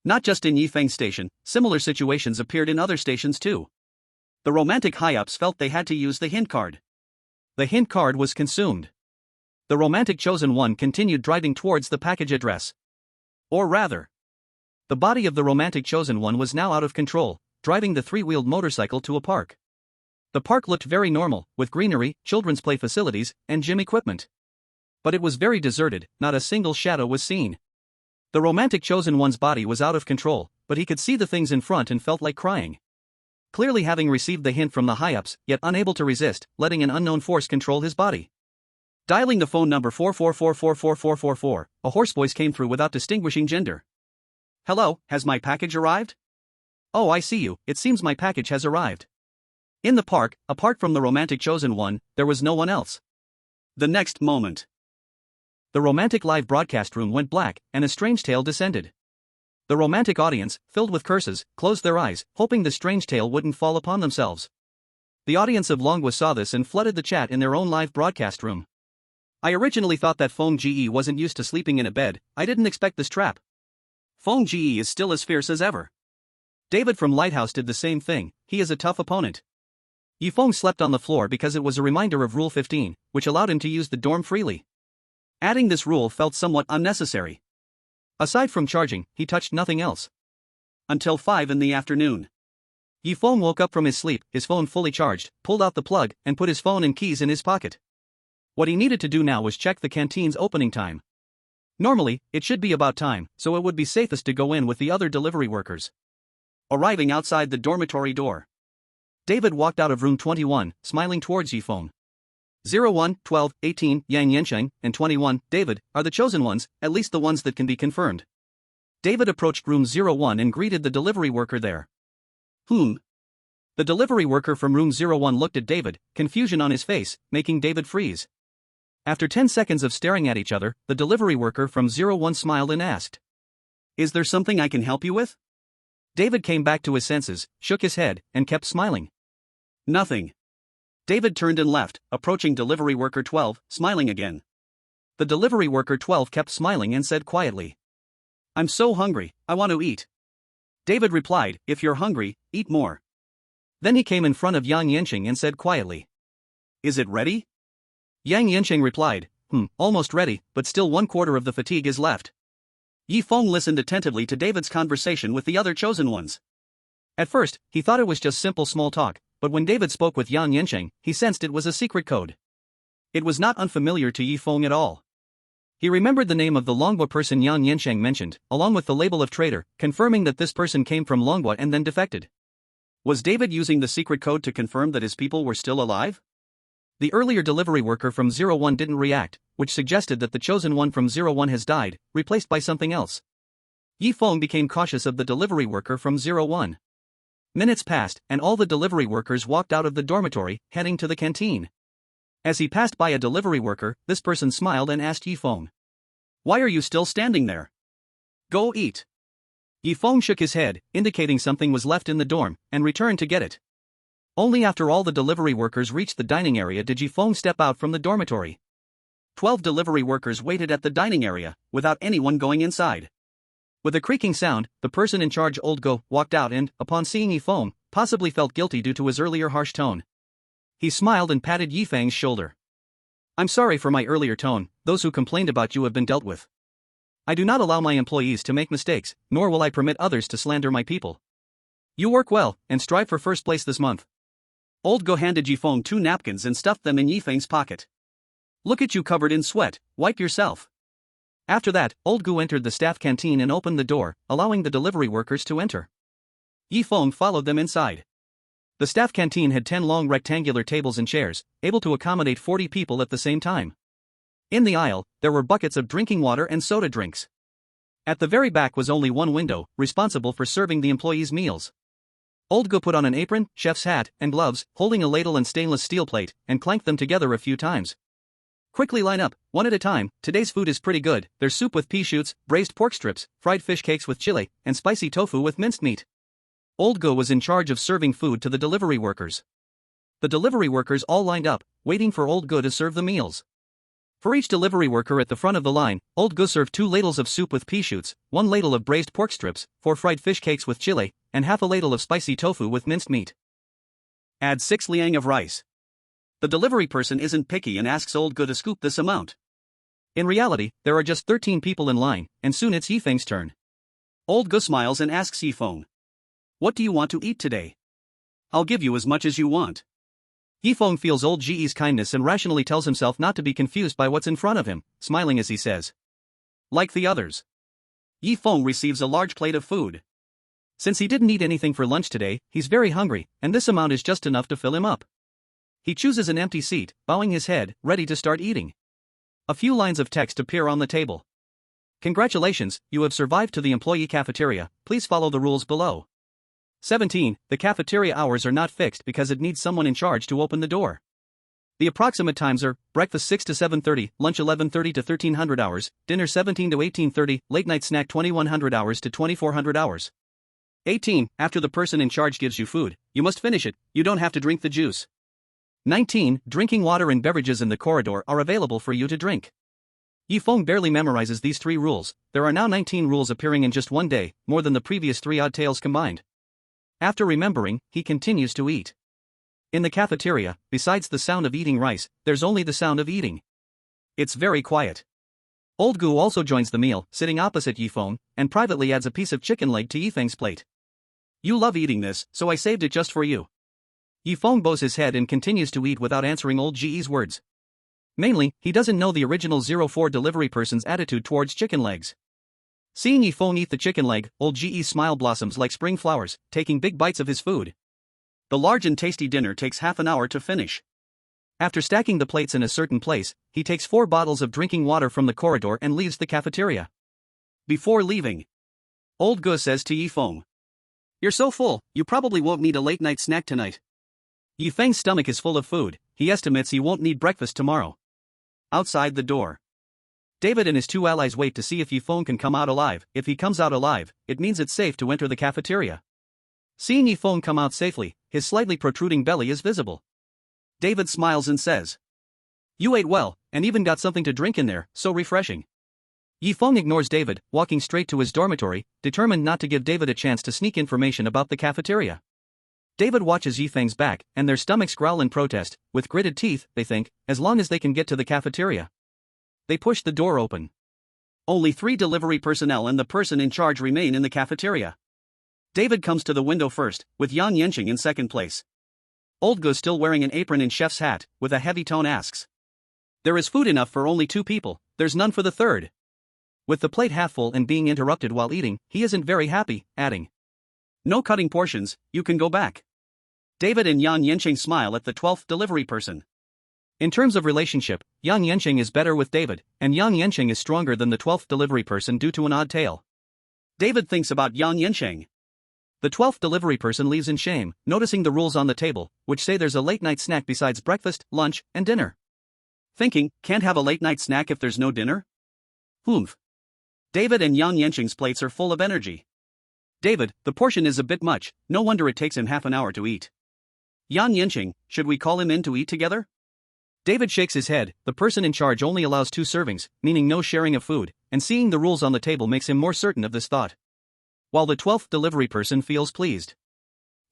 S1: Not just in Feng station, similar situations appeared in other stations too. The romantic high-ups felt they had to use the hint card. The hint card was consumed. The romantic chosen one continued driving towards the package address. Or rather, the body of the romantic chosen one was now out of control, driving the 3-wheeled motorcycle to a park. The park looked very normal, with greenery, children's play facilities, and gym equipment. But it was very deserted, not a single shadow was seen. The romantic chosen one's body was out of control, but he could see the things in front and felt like crying. Clearly having received the hint from the high-ups, yet unable to resist, letting an unknown force control his body. Dialing the phone number 444444444, a hoarse voice came through without distinguishing gender. Hello, has my package arrived? Oh, I see you, it seems my package has arrived. In the park, apart from the romantic chosen one, there was no one else. The next moment, the romantic live broadcast room went black, and a strange tale descended. The romantic audience, filled with curses, closed their eyes, hoping the strange tale wouldn't fall upon themselves. The audience of Longwa saw this and flooded the chat in their own live broadcast room. I originally thought that Feng Ge wasn't used to sleeping in a bed, I didn't expect this trap. Feng Ge is still as fierce as ever. David from Lighthouse did the same thing, he is a tough opponent. Feng slept on the floor because it was a reminder of Rule 15, which allowed him to use the dorm freely. Adding this rule felt somewhat unnecessary. Aside from charging, he touched nothing else. Until 5 in the afternoon. Feng woke up from his sleep, his phone fully charged, pulled out the plug, and put his phone and keys in his pocket. What he needed to do now was check the canteen's opening time. Normally, it should be about time, so it would be safest to go in with the other delivery workers. Arriving outside the dormitory door, David walked out of room 21, smiling towards Feng. 01, 12, 18, Yang Yansheng, and 21, David, are the chosen ones, at least the ones that can be confirmed. David approached room 01 and greeted the delivery worker there. The delivery worker from room 01 looked at David, confusion on his face, making David freeze. After 10 seconds of staring at each other, the delivery worker from 01 smiled and asked, "Is there something I can help you with?" David came back to his senses, shook his head, and kept smiling. "Nothing." David turned and left, approaching delivery worker 12, smiling again. The delivery worker 12 kept smiling and said quietly, "I'm so hungry, I want to eat." David replied, "If you're hungry, eat more." Then he came in front of Yang Yanqing and said quietly, "Is it ready?" Yang Yanqing replied, "Almost ready, but still 1/4 of the fatigue is left." Yi Feng listened attentively to David's conversation with the other chosen ones. At first, he thought it was just simple small talk, but when David spoke with Yang Yanqing, he sensed it was a secret code. It was not unfamiliar to Yi Feng at all. He remembered the name of the Longbo person Yang Yanqing mentioned, along with the label of traitor, confirming that this person came from Longbo and then defected. Was David using the secret code to confirm that his people were still alive? The earlier delivery worker from 01 didn't react, which suggested that the chosen one from 01 has died, replaced by something else. Yi Feng became cautious of the delivery worker from 01. Minutes passed, and all the delivery workers walked out of the dormitory, heading to the canteen. As he passed by a delivery worker, this person smiled and asked Yi Feng, "Why are you still standing there? Go eat." Yi Feng shook his head, indicating something was left in the dorm, and returned to get it. Only after all the delivery workers reached the dining area did Yi Feng step out from the dormitory. 12 delivery workers waited at the dining area, without anyone going inside. With a creaking sound, the person in charge, Old Go, walked out and, upon seeing Yi Feng, possibly felt guilty due to his earlier harsh tone. He smiled and patted Yi Feng's shoulder. "I'm sorry for my earlier tone, those who complained about you have been dealt with. I do not allow my employees to make mistakes, nor will I permit others to slander my people. You work well, and strive for first place this month." Old Go handed Yi Feng 2 napkins and stuffed them in Yi Feng's pocket. "Look at you covered in sweat, wipe yourself." After that, Old Go entered the staff canteen and opened the door, allowing the delivery workers to enter. Yi Feng followed them inside. The staff canteen had 10 long rectangular tables and chairs, able to accommodate 40 people at the same time. In the aisle, there were buckets of drinking water and soda drinks. At the very back was only one window, responsible for serving the employees' meals. Old Go put on an apron, chef's hat, and gloves, holding a ladle and stainless steel plate, and clanked them together a few times. "Quickly line up, one at a time. Today's food is pretty good. There's soup with pea shoots, braised pork strips, fried fish cakes with chile, and spicy tofu with minced meat." Old Go was in charge of serving food to the delivery workers. The delivery workers all lined up, waiting for Old Go to serve the meals. For each delivery worker at the front of the line, Old Go served 2 ladles of soup with pea shoots, 1 ladle of braised pork strips, 4 fried fish cakes with chile, and half a ladle of spicy tofu with minced meat. Add 6 liang of rice. The delivery person isn't picky and asks Old Go to scoop this amount. In reality, there are just 13 people in line, and soon it's Yi Feng's turn. Old Go smiles and asks Yi Feng, "What do you want to eat today? I'll give you as much as you want." Yi Feng feels Old Ge's kindness and rationally tells himself not to be confused by what's in front of him, smiling as he says, "Like the others." Yi Feng receives a large plate of food. Since he didn't eat anything for lunch today, he's very hungry, and this amount is just enough to fill him up. He chooses an empty seat, bowing his head, ready to start eating. A few lines of text appear on the table. "Congratulations, you have survived to the employee cafeteria, please follow the rules below." 17. The cafeteria hours are not fixed because it needs someone in charge to open the door. The approximate times are breakfast 6 to 7:30, lunch 11:30 to 1300 hours, dinner 17 to 18:30, late night snack 2100 hours to 2400 hours. 18. After the person in charge gives you food, you must finish it, you don't have to drink the juice. 19. Drinking water and beverages in the corridor are available for you to drink. Yi Feng barely memorizes these 3 rules. There are now 19 rules appearing in just one day, more than the previous 3 odd tales combined. After remembering, he continues to eat. In the cafeteria, besides the sound of eating rice, there's only the sound of eating. It's very quiet. Old Gu also joins the meal, sitting opposite Yi Feng, and privately adds a piece of chicken leg to Yi Feng's plate. "You love eating this, so I saved it just for you." Yi Feng bows his head and continues to eat without answering Old Ge's words. Mainly, he doesn't know the original 04 delivery person's attitude towards chicken legs. Seeing Yi Feng eat the chicken leg, Old Ge's smile blossoms like spring flowers, taking big bites of his food. The large and tasty dinner takes half an hour to finish. After stacking the plates in a certain place, he takes 4 bottles of drinking water from the corridor and leaves the cafeteria. Before leaving, Old Gu says to Yi Feng, "You're so full, you probably won't need a late night snack tonight." Yi Feng's stomach is full of food, he estimates he won't need breakfast tomorrow. Outside the door, David and his two allies wait to see if Feng can come out alive. If he comes out alive, it means it's safe to enter the cafeteria. Seeing Feng come out safely, his slightly protruding belly is visible. David smiles and says, "You ate well, and even got something to drink in there, so refreshing." Feng ignores David, walking straight to his dormitory, determined not to give David a chance to sneak information about the cafeteria. David watches Feng's back, and their stomachs growl in protest. With gritted teeth, they think, as long as they can get to the cafeteria. They push the door open. Only 3 delivery personnel and the person in charge remain in the cafeteria. David comes to the window first, with Yang Yanqing in second place. Old Gu, still wearing an apron and chef's hat, with a heavy tone asks, "There is food enough for only 2 people, there's none for the third." With the plate half full and being interrupted while eating, he isn't very happy, adding, "No cutting portions, you can go back." David and Yang Yanqing smile at the 12th delivery person. In terms of relationship, Yang Yanqing is better with David, and Yang Yanqing is stronger than the 12th delivery person due to an odd tale. David thinks about Yang Yanqing. The 12th delivery person leaves in shame, noticing the rules on the table, which say there's a late-night snack besides breakfast, lunch, and dinner. Thinking, can't have a late-night snack if there's no dinner? Humph. David and Yang Yanqing's plates are full of energy. David, the portion is a bit much, no wonder it takes him half an hour to eat. Yang Yanqing, should we call him in to eat together? David shakes his head. The person in charge only allows 2 servings, meaning no sharing of food, and seeing the rules on the table makes him more certain of this thought. While the 12th delivery person feels pleased.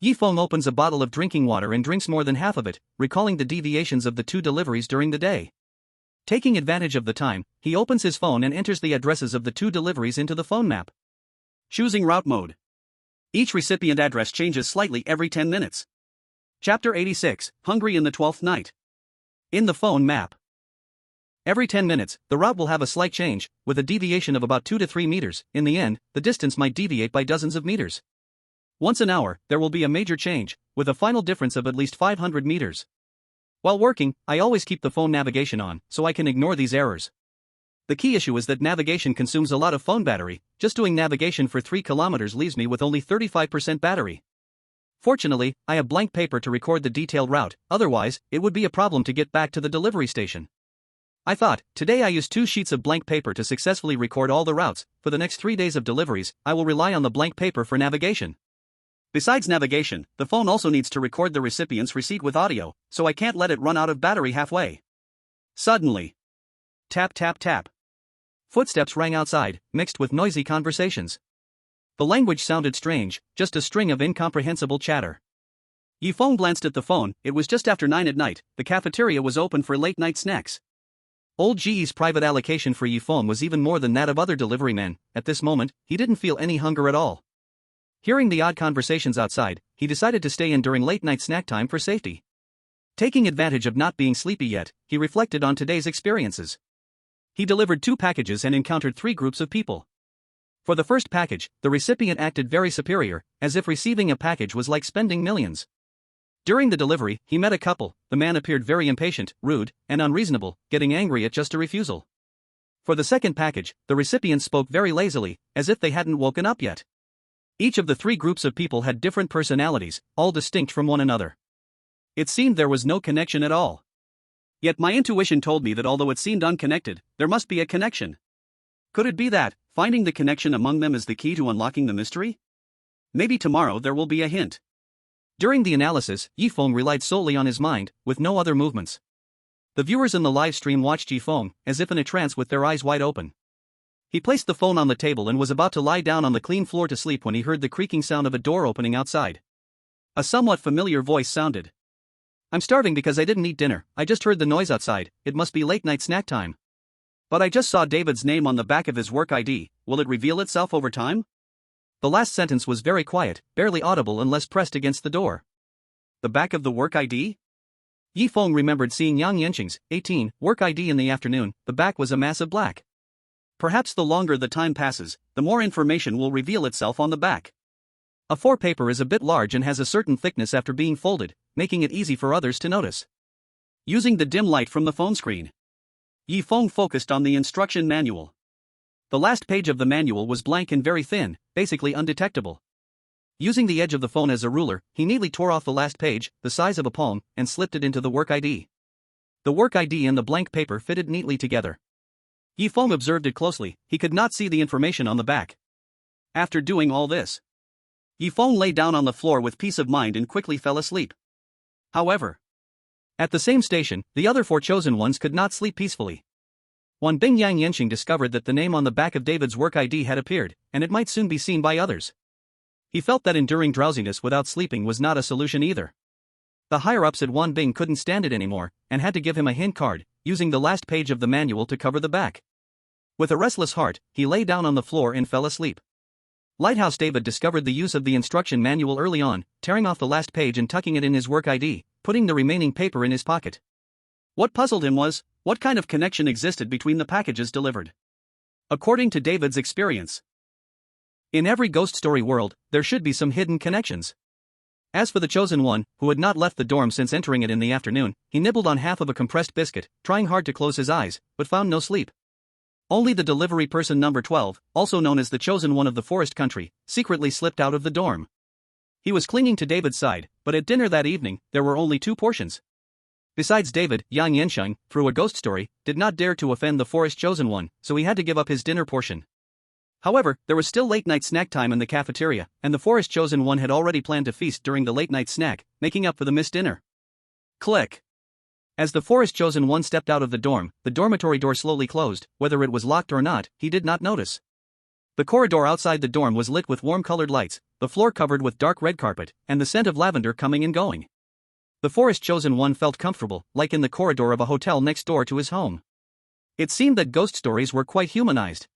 S1: Feng opens a bottle of drinking water and drinks more than half of it, recalling the deviations of the 2 deliveries during the day. Taking advantage of the time, he opens his phone and enters the addresses of the 2 deliveries into the phone map. Choosing route mode. Each recipient address changes slightly every 10 minutes. Chapter 86, Hungry in the 12th Night. In the phone map. Every 10 minutes, the route will have a slight change, with a deviation of about 2 to 3 meters. In the end, the distance might deviate by dozens of meters. Once an hour, there will be a major change, with a final difference of at least 500 meters. While working, I always keep the phone navigation on, so I can ignore these errors. The key issue is that navigation consumes a lot of phone battery. Just doing navigation for 3 kilometers leaves me with only 35% battery. Fortunately, I have blank paper to record the detailed route, otherwise, it would be a problem to get back to the delivery station. I thought, today I used 2 sheets of blank paper to successfully record all the routes. For the next 3 days of deliveries, I will rely on the blank paper for navigation. Besides navigation, the phone also needs to record the recipient's receipt with audio, so I can't let it run out of battery halfway. Suddenly. Tap tap tap. Footsteps rang outside, mixed with noisy conversations. The language sounded strange, just a string of incomprehensible chatter. Feng glanced at the phone. It was just after 9 at night. The cafeteria was open for late-night snacks. Old Ji's private allocation for Feng was even more than that of other delivery men. At this moment, he didn't feel any hunger at all. Hearing the odd conversations outside, he decided to stay in during late-night snack time for safety. Taking advantage of not being sleepy yet, he reflected on today's experiences. He delivered 2 packages and encountered 3 groups of people. For the first package, the recipient acted very superior, as if receiving a package was like spending millions. During the delivery, he met a couple. The man appeared very impatient, rude, and unreasonable, getting angry at just a refusal. For the second package, the recipients spoke very lazily, as if they hadn't woken up yet. Each of the 3 groups of people had different personalities, all distinct from one another. It seemed there was no connection at all. Yet my intuition told me that although it seemed unconnected, there must be a connection. Could it be that, finding the connection among them is the key to unlocking the mystery? Maybe tomorrow there will be a hint. During the analysis, Feng relied solely on his mind, with no other movements. The viewers in the live stream watched Feng, as if in a trance with their eyes wide open. He placed the phone on the table and was about to lie down on the clean floor to sleep when he heard the creaking sound of a door opening outside. A somewhat familiar voice sounded. "I'm starving because I didn't eat dinner. I just heard the noise outside. It must be late-night snack time. But I just saw David's name on the back of his work ID. Will it reveal itself over time?" The last sentence was very quiet, barely audible unless pressed against the door. The back of the work ID? Feng remembered seeing Yang Yanqing's 18 work ID in the afternoon. The back was a mass of black. Perhaps the longer the time passes, the more information will reveal itself on the back. A 4 paper is a bit large and has a certain thickness after being folded, making it easy for others to notice. Using the dim light from the phone screen, Feng focused on the instruction manual. The last page of the manual was blank and very thin, basically undetectable. Using the edge of the phone as a ruler, he neatly tore off the last page, the size of a palm, and slipped it into the work ID. The work ID and the blank paper fitted neatly together. Feng observed it closely, he could not see the information on the back. After doing all this, Feng lay down on the floor with peace of mind and quickly fell asleep. However, at the same station, the other 4 chosen ones could not sleep peacefully. Wan Bing Yang Yenxing discovered that the name on the back of David's work ID had appeared, and it might soon be seen by others. He felt that enduring drowsiness without sleeping was not a solution either. The higher-ups at Wan Bing couldn't stand it anymore, and had to give him a hint card, using the last page of the manual to cover the back. With a restless heart, he lay down on the floor and fell asleep. Lighthouse David discovered the use of the instruction manual early on, tearing off the last page and tucking it in his work ID, putting the remaining paper in his pocket. What puzzled him was, what kind of connection existed between the packages delivered? According to David's experience, in every ghost story world, there should be some hidden connections. As for the chosen one, who had not left the dorm since entering it in the afternoon, he nibbled on half of a compressed biscuit, trying hard to close his eyes, but found no sleep. Only the delivery person number 12, also known as the chosen one of the forest country, secretly slipped out of the dorm. He was clinging to David's side, but at dinner that evening, there were only 2 portions. Besides David, Yang Yensheng, through a ghost story, did not dare to offend the forest chosen one, so he had to give up his dinner portion. However, there was still late-night snack time in the cafeteria, and the forest chosen one had already planned to feast during the late-night snack, making up for the missed dinner. Click. As the forest chosen one stepped out of the dorm, the dormitory door slowly closed. Whether it was locked or not, he did not notice. The corridor outside the dorm was lit with warm-colored lights, the floor covered with dark red carpet, and the scent of lavender coming and going. The forest chosen one felt comfortable, like in the corridor of a hotel next door to his home. It seemed that ghost stories were quite humanized.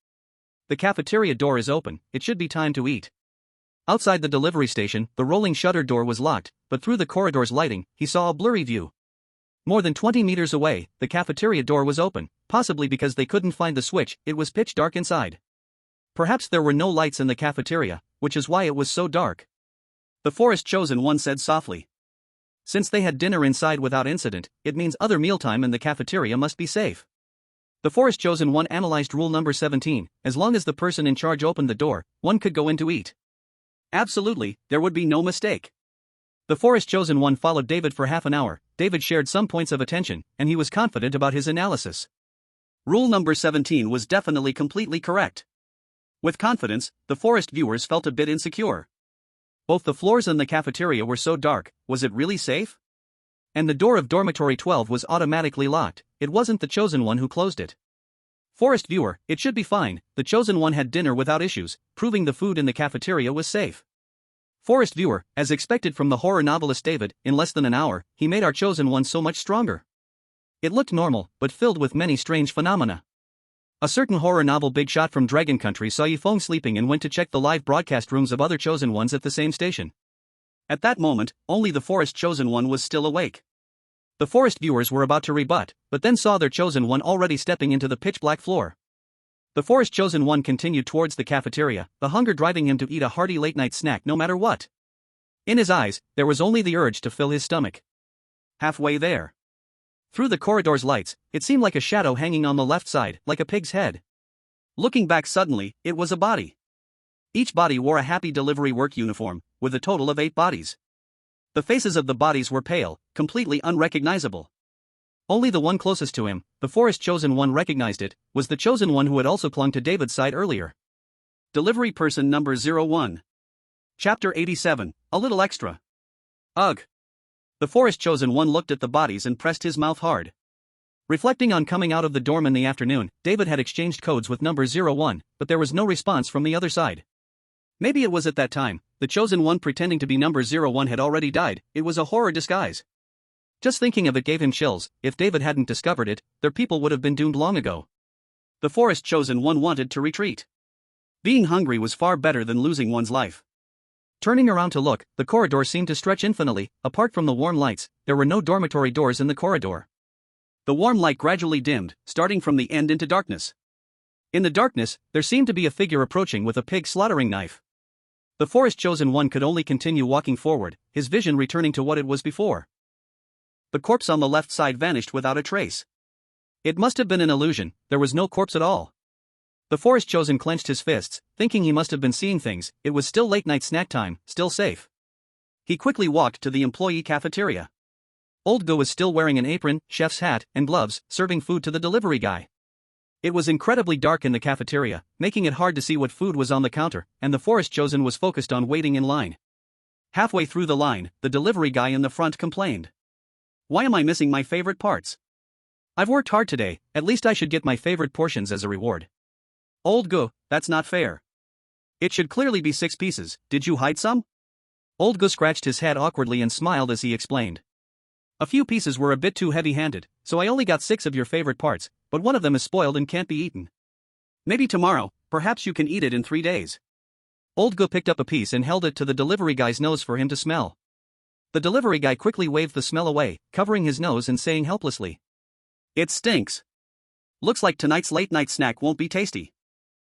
S1: The cafeteria door is open, it should be time to eat. Outside the delivery station, the rolling shutter door was locked, but through the corridor's lighting, he saw a blurry view. More than 20 meters away, the cafeteria door was open, possibly because they couldn't find the switch, it was pitch dark inside. Perhaps there were no lights in the cafeteria, which is why it was so dark. The forest chosen one said softly. Since they had dinner inside without incident, it means other mealtime in the cafeteria must be safe. The forest chosen one analyzed rule number 17, as long as the person in charge opened the door, one could go in to eat. Absolutely, there would be no mistake. The forest chosen one followed David for half an hour. David shared some points of attention, and he was confident about his analysis. Rule number 17 was definitely completely correct. With confidence, the forest viewers felt a bit insecure. Both the floors and the cafeteria were so dark, was it really safe? And the door of dormitory 12 was automatically locked, it wasn't the chosen one who closed it. Forest viewer, it should be fine, the chosen one had dinner without issues, proving the food in the cafeteria was safe. Forest viewer, as expected from the horror novelist David, in less than an hour, he made our chosen one so much stronger. It looked normal, but filled with many strange phenomena. A certain horror novel big shot from Dragon Country saw Feng sleeping and went to check the live broadcast rooms of other chosen ones at the same station. At that moment, only the forest chosen one was still awake. The forest viewers were about to rebut, but then saw their chosen one already stepping into the pitch-black floor. The forest chosen one continued towards the cafeteria, the hunger driving him to eat a hearty late-night snack no matter what. In his eyes, there was only the urge to fill his stomach. Halfway there, through the corridor's lights, it seemed like a shadow hanging on the left side, like a pig's head. Looking back suddenly, it was a body. Each body wore a happy delivery work uniform, with a total of 8 bodies. The faces of the bodies were pale, completely unrecognizable. Only the one closest to him, the forest chosen one, recognized it, was the chosen one who had also clung to David's side earlier. Delivery person number 01. Chapter 87, a little extra. Ugh. The forest chosen one looked at the bodies and pressed his mouth hard. Reflecting on coming out of the dorm in the afternoon, David had exchanged codes with number 01, but there was no response from the other side. Maybe it was at that time, the chosen one pretending to be number 01 had already died, it was a horror disguise. Just thinking of it gave him chills. If David hadn't discovered it, their people would have been doomed long ago. The forest chosen one wanted to retreat. Being hungry was far better than losing one's life. Turning around to look, the corridor seemed to stretch infinitely. Apart from the warm lights, there were no dormitory doors in the corridor. The warm light gradually dimmed, starting from the end into darkness. In the darkness, there seemed to be a figure approaching with a pig slaughtering knife. The forest chosen one could only continue walking forward, his vision returning to what it was before. The corpse on the left side vanished without a trace. It must have been an illusion, there was no corpse at all. The forest chosen clenched his fists, thinking he must have been seeing things. It was still late night snack time, still safe. He quickly walked to the employee cafeteria. Old Go was still wearing an apron, chef's hat, and gloves, serving food to the delivery guy. It was incredibly dark in the cafeteria, making it hard to see what food was on the counter, and the forest chosen was focused on waiting in line. Halfway through the line, the delivery guy in the front complained. "Why am I missing my favorite parts? I've worked hard today, at least I should get my favorite portions as a reward." "Old Go, that's not fair. It should clearly be 6 pieces, did you hide some?" Old Go scratched his head awkwardly and smiled as he explained. "A few pieces were a bit too heavy-handed, so I only got 6 of your favorite parts, but one of them is spoiled and can't be eaten. Maybe tomorrow, perhaps you can eat it in 3 days." Old Go picked up a piece and held it to the delivery guy's nose for him to smell. The delivery guy quickly waved the smell away, covering his nose and saying helplessly, "It stinks. Looks like tonight's late-night snack won't be tasty."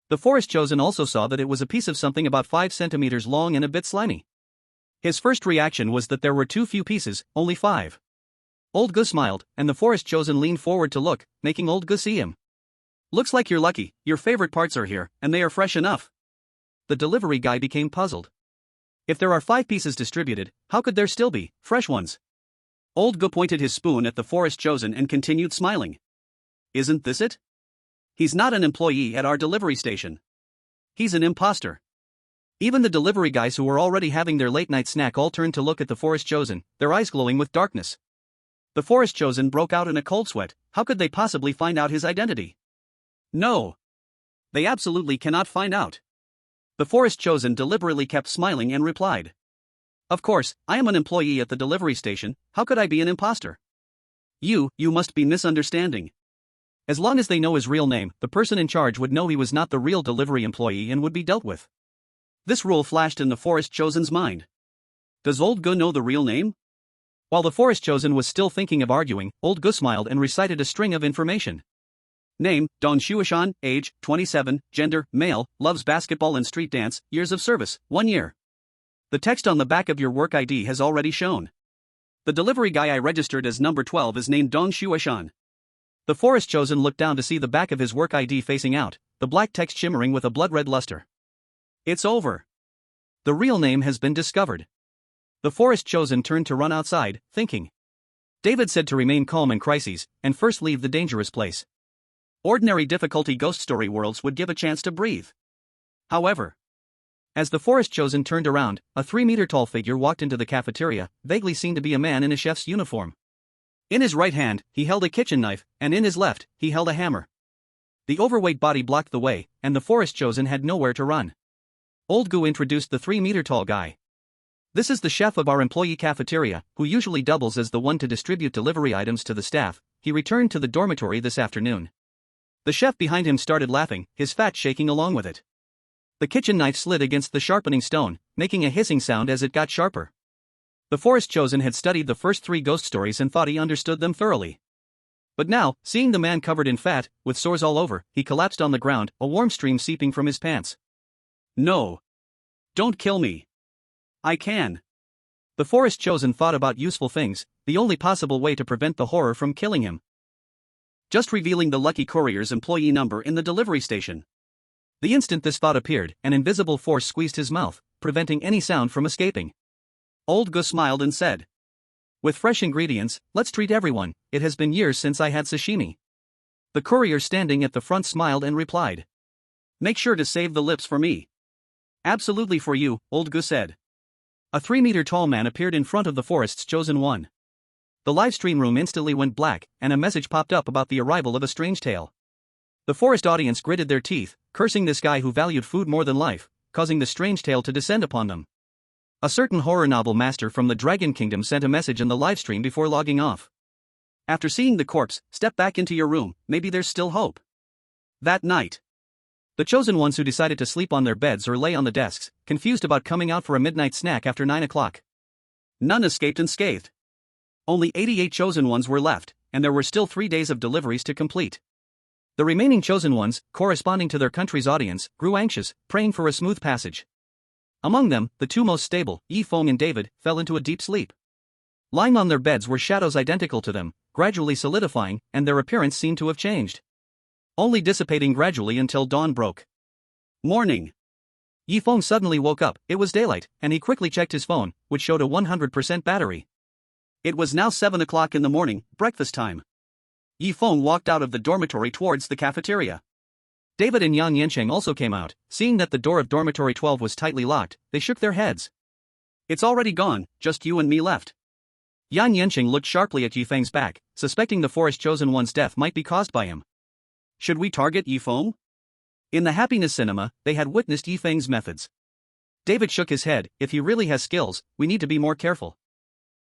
S1: The forest chosen also saw that it was a piece of something about 5 centimeters long and a bit slimy. His first reaction was that there were too few pieces, only 5. Old Go smiled, and the forest chosen leaned forward to look, making Old Go see him. "Looks like you're lucky, your favorite parts are here, and they are fresh enough." The delivery guy became puzzled. If there are 5 pieces distributed, how could there still be fresh ones? Old Go pointed his spoon at the forest chosen and continued smiling. "Isn't this it? He's not an employee at our delivery station. He's an imposter." Even the delivery guys who were already having their late-night snack all turned to look at the forest chosen, their eyes glowing with darkness. The forest chosen broke out in a cold sweat. How could they possibly find out his identity? No. They absolutely cannot find out. The forest chosen deliberately kept smiling and replied. "Of course, I am an employee at the delivery station, how could I be an imposter? You must be misunderstanding. As long as they know his real name, the person in charge would know he was not the real delivery employee and would be dealt with." This rule flashed in the forest chosen's mind. Does Old Go know the real name? While the forest chosen was still thinking of arguing, Old Go smiled and recited a string of information. Name, Don Shuashan, age, 27, gender, male, loves basketball and street dance, years of service, 1 year. The text on the back of your work ID has already shown. The delivery guy I registered as number 12 is named Don Shuashan. The forest chosen looked down to see the back of his work ID facing out, the black text shimmering with a blood-red luster. It's over. The real name has been discovered. The forest chosen turned to run outside, thinking. David said to remain calm in crises, and first leave the dangerous place. Ordinary difficulty ghost story worlds would give a chance to breathe. However, as the forest chosen turned around, a 3-meter-tall figure walked into the cafeteria, vaguely seen to be a man in a chef's uniform. In his right hand, he held a kitchen knife, and in his left, he held a hammer. The overweight body blocked the way, and the forest chosen had nowhere to run. Old Go introduced the 3-meter-tall guy. "This is the chef of our employee cafeteria, who usually doubles as the one to distribute delivery items to the staff. He returned to the dormitory this afternoon." The chef behind him started laughing, his fat shaking along with it. The kitchen knife slid against the sharpening stone, making a hissing sound as it got sharper. The forest chosen had studied the first 3 ghost stories and thought he understood them thoroughly. But now, seeing the man covered in fat, with sores all over, he collapsed on the ground, a warm stream seeping from his pants. "No. Don't kill me. I can." The forest chosen thought about useful things, the only possible way to prevent the horror from killing him. Just revealing the lucky courier's employee number in the delivery station. The instant this thought appeared, an invisible force squeezed his mouth, preventing any sound from escaping. Old Go smiled and said, "With fresh ingredients, let's treat everyone. It has been years since I had sashimi." The courier standing at the front smiled and replied, "Make sure to save the lips for me." "Absolutely for you," Old Go said. A 3-meter-tall man appeared in front of the forest's chosen one. The Livestream room instantly went black, and a message popped up about the arrival of a strange tale. The forest audience gritted their teeth, cursing this guy who valued food more than life, causing the strange tale to descend upon them. A certain horror novel master from the Dragon Kingdom sent a message in the livestream before logging off. "After seeing the corpse, step back into your room, maybe there's still hope." That night, the chosen ones who decided to sleep on their beds or lay on the desks, confused about coming out for a midnight snack after 9 o'clock. None escaped unscathed. Only 88 chosen ones were left, and there were still 3 days of deliveries to complete. The remaining chosen ones, corresponding to their country's audience, grew anxious, praying for a smooth passage. Among them, the 2 most stable, Feng and David, fell into a deep sleep. Lying on their beds were shadows identical to them, gradually solidifying, and their appearance seemed to have changed. Only dissipating gradually until dawn broke. Morning. Feng suddenly woke up, it was daylight, and he quickly checked his phone, which showed a 100% battery. It was now 7 o'clock in the morning, breakfast time. Feng walked out of the dormitory towards the cafeteria. David and Yang Yansheng also came out. Seeing that the door of dormitory 12 was tightly locked, they shook their heads. It's already gone, just you and me left. Yang Yansheng looked sharply at Feng's back, suspecting the forest chosen one's death might be caused by him. Should we target Feng? In the happiness cinema, they had witnessed Feng's methods. David shook his head. If he really has skills, we need to be more careful.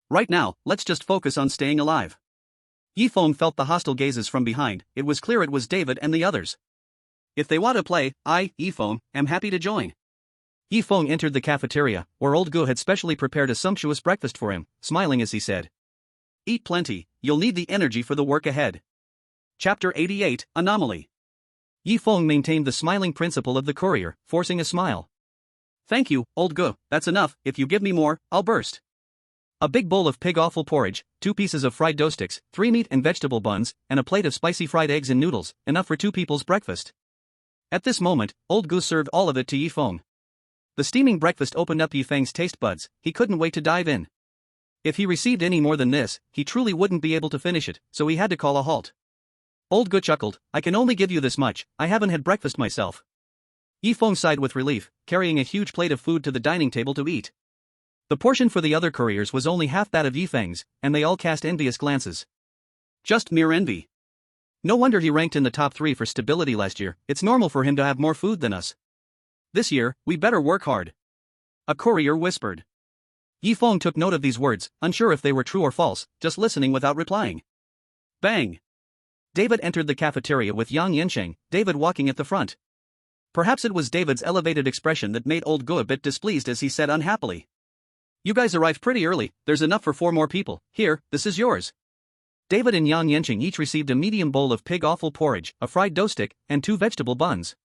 S1: Right now, let's just focus on staying alive. Feng felt the hostile gazes from behind. It was clear it was David and the others. If they want to play, I, Feng, am happy to join. Feng entered the cafeteria, where old Gu had specially prepared a sumptuous breakfast for him, smiling as he said, "Eat plenty, you'll need the energy for the work ahead." Chapter 88, Anomaly. Feng maintained the smiling principle of the Courier, forcing a smile. "Thank you, old Gu, that's enough. If you give me more, I'll burst." A big bowl of pig offal porridge, 2 pieces of fried dough sticks, 3 meat and vegetable buns, and a plate of spicy fried eggs and noodles, enough for 2 people's breakfast. At this moment, old Gu served all of it to Feng. The steaming breakfast opened up Feng's taste buds. He couldn't wait to dive in. If he received any more than this, he truly wouldn't be able to finish it, so he had to call a halt. Old Gu chuckled, "I can only give you this much, I haven't had breakfast myself." Feng sighed with relief, carrying a huge plate of food to the dining table to eat. The portion for the other couriers was only half that of Feng's, and they all cast envious glances. Just mere envy. No wonder he ranked in the top 3 for stability last year. It's normal for him to have more food than us. This year, we better work hard. A courier whispered. Feng took note of these words, unsure if they were true or false, just listening without replying. Bang! David entered the cafeteria with Yang Yansheng, David walking at the front. Perhaps it was David's elevated expression that made old Gu a bit displeased as he said unhappily, "You guys arrived pretty early, there's enough for 4 more people. Here, this is yours." David and Yang Yansheng each received a medium bowl of pig offal porridge, a fried dough stick, and 2 vegetable buns.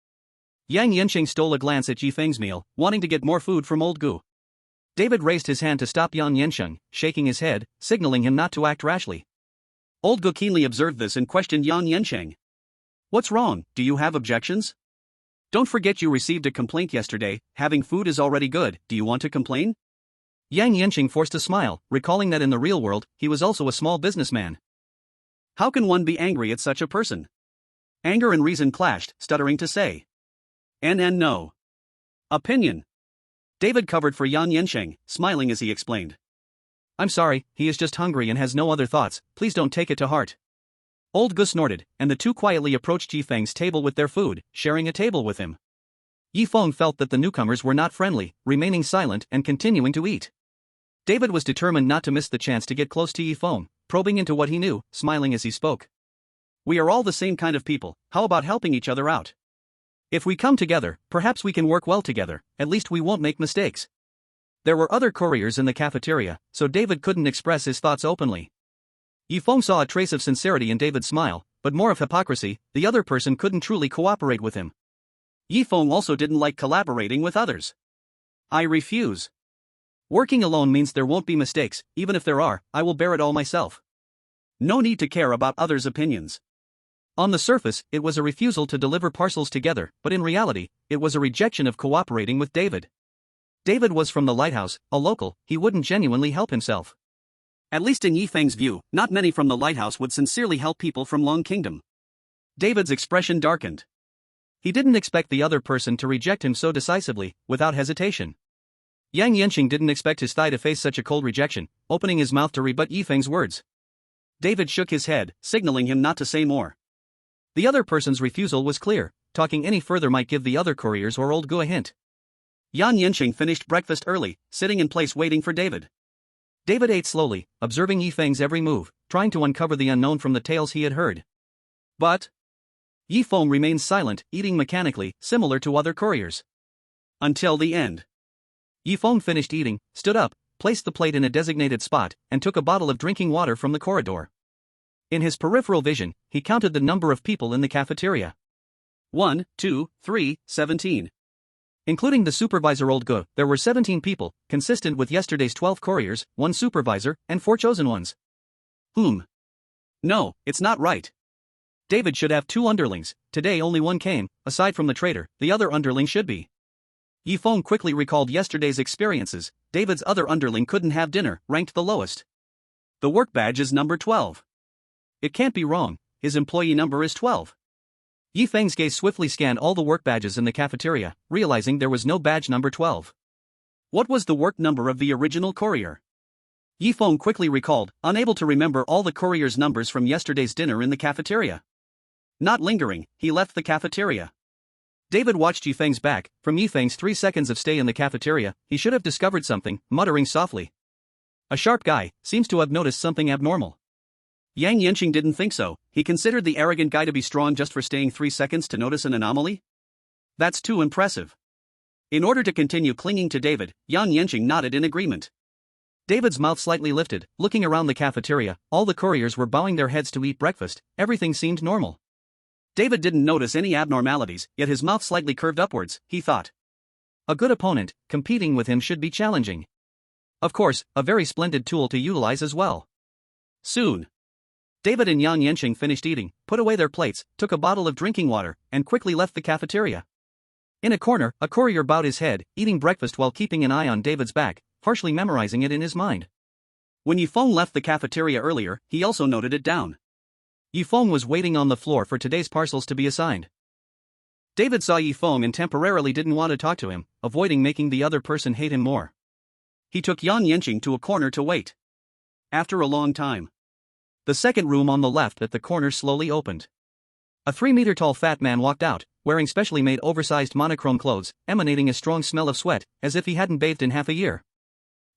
S1: Yang Yansheng stole a glance at Feng's meal, wanting to get more food from old Gu. David raised his hand to stop Yang Yansheng, shaking his head, signaling him not to act rashly. Old Gu keenly observed this and questioned Yang Yansheng. "What's wrong, do you have objections? Don't forget you received a complaint yesterday. Having food is already good, do you want to complain?" Yang Yansheng forced a smile, recalling that in the real world, he was also a small businessman. How can one be angry at such a person? Anger and reason clashed, stuttering to say, no. Opinion. David covered for Yang Yansheng, smiling as he explained. "I'm sorry, he is just hungry and has no other thoughts, please don't take it to heart." Old Gu snorted, and the 2 quietly approached Feng's table with their food, sharing a table with him. Feng felt that the newcomers were not friendly, remaining silent and continuing to eat. David was determined not to miss the chance to get close to Feng, probing into what he knew, smiling as he spoke. "We are all the same kind of people, how about helping each other out? If we come together, perhaps we can work well together, at least we won't make mistakes." There were other couriers in the cafeteria, so David couldn't express his thoughts openly. Feng saw a trace of sincerity in David's smile, but more of hypocrisy. The other person couldn't truly cooperate with him. Feng also didn't like collaborating with others. "I refuse. Working alone means there won't be mistakes, even if there are, I will bear it all myself. No need to care about others' opinions." On the surface, it was a refusal to deliver parcels together, but in reality, it was a rejection of cooperating with David. David was from the Lighthouse, a local, he wouldn't genuinely help himself. At least in Feng's view, not many from the Lighthouse would sincerely help people from Long Kingdom. David's expression darkened. He didn't expect the other person to reject him so decisively, without hesitation. Yang Yansheng didn't expect his thigh to face such a cold rejection, opening his mouth to rebut Feng's words. David shook his head, signaling him not to say more. The other person's refusal was clear. Talking any further might give the other couriers or old Gu a hint. Yang Yansheng finished breakfast early, sitting in place waiting for David. David ate slowly, observing Feng's every move, trying to uncover the unknown from the tales he had heard. But Feng remained silent, eating mechanically, similar to other couriers. Until the end. Feng finished eating, stood up, placed the plate in a designated spot, and took a bottle of drinking water from the corridor. In his peripheral vision, he counted the number of people in the cafeteria. 1, 2, 3, 17. Including the supervisor old Gu, there were 17 people, consistent with yesterday's 12 couriers, 1 supervisor, and 4 chosen ones. No, it's not right. David should have 2 underlings, today only 1 came, aside from the traitor, the other underling should be. Feng quickly recalled yesterday's experiences. David's other underling couldn't have dinner, ranked the lowest. The work badge is number 12. It can't be wrong, his employee number is 12. Yi Feng's gaze swiftly scanned all the work badges in the cafeteria, realizing there was no badge number 12. What was the work number of the original courier? Yi Feng quickly recalled, unable to remember all the courier's numbers from yesterday's dinner in the cafeteria. Not lingering, he left the cafeteria. David watched Yi Feng's back. From Yi Feng's 3 seconds of stay in the cafeteria, he should have discovered something, muttering softly. A sharp guy, seems to have noticed something abnormal. Yang Yanqing didn't think so. He considered the arrogant guy to be strong just for staying 3 seconds to notice an anomaly? That's too impressive. In order to continue clinging to David, Yang Yanqing nodded in agreement. David's mouth slightly lifted, looking around the cafeteria. All the couriers were bowing their heads to eat breakfast. Everything seemed normal. David didn't notice any abnormalities, yet his mouth slightly curved upwards, he thought. A good opponent, competing with him should be challenging. Of course, a very splendid tool to utilize as well. Soon, David and Yang Yanqing finished eating, put away their plates, took a bottle of drinking water, and quickly left the cafeteria. In a corner, a courier bowed his head, eating breakfast while keeping an eye on David's back, partially memorizing it in his mind. When Yi Feng left the cafeteria earlier, he also noted it down. Yi Feng was waiting on the floor for today's parcels to be assigned. David saw Yi Feng and temporarily didn't want to talk to him, avoiding making the other person hate him more. He took Yang Yanqing to a corner to wait. After a long time, the second room on the left at the corner slowly opened. A 3-meter-tall fat man walked out, wearing specially made oversized monochrome clothes, emanating a strong smell of sweat, as if he hadn't bathed in half a year.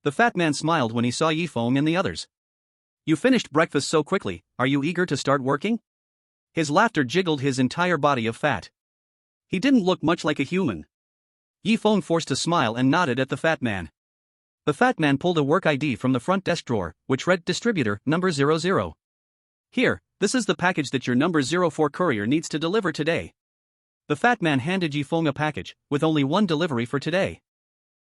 S1: The fat man smiled when he saw Yi Feng and the others. You finished breakfast so quickly, are you eager to start working? His laughter jiggled his entire body of fat. He didn't look much like a human. Yi Feng forced a smile and nodded at the fat man. The fat man pulled a work ID from the front desk drawer, which read Distributor, number 00. Here, this is the package that your number 04 courier needs to deliver today. The fat man handed Yi Feng a package, with only one delivery for today.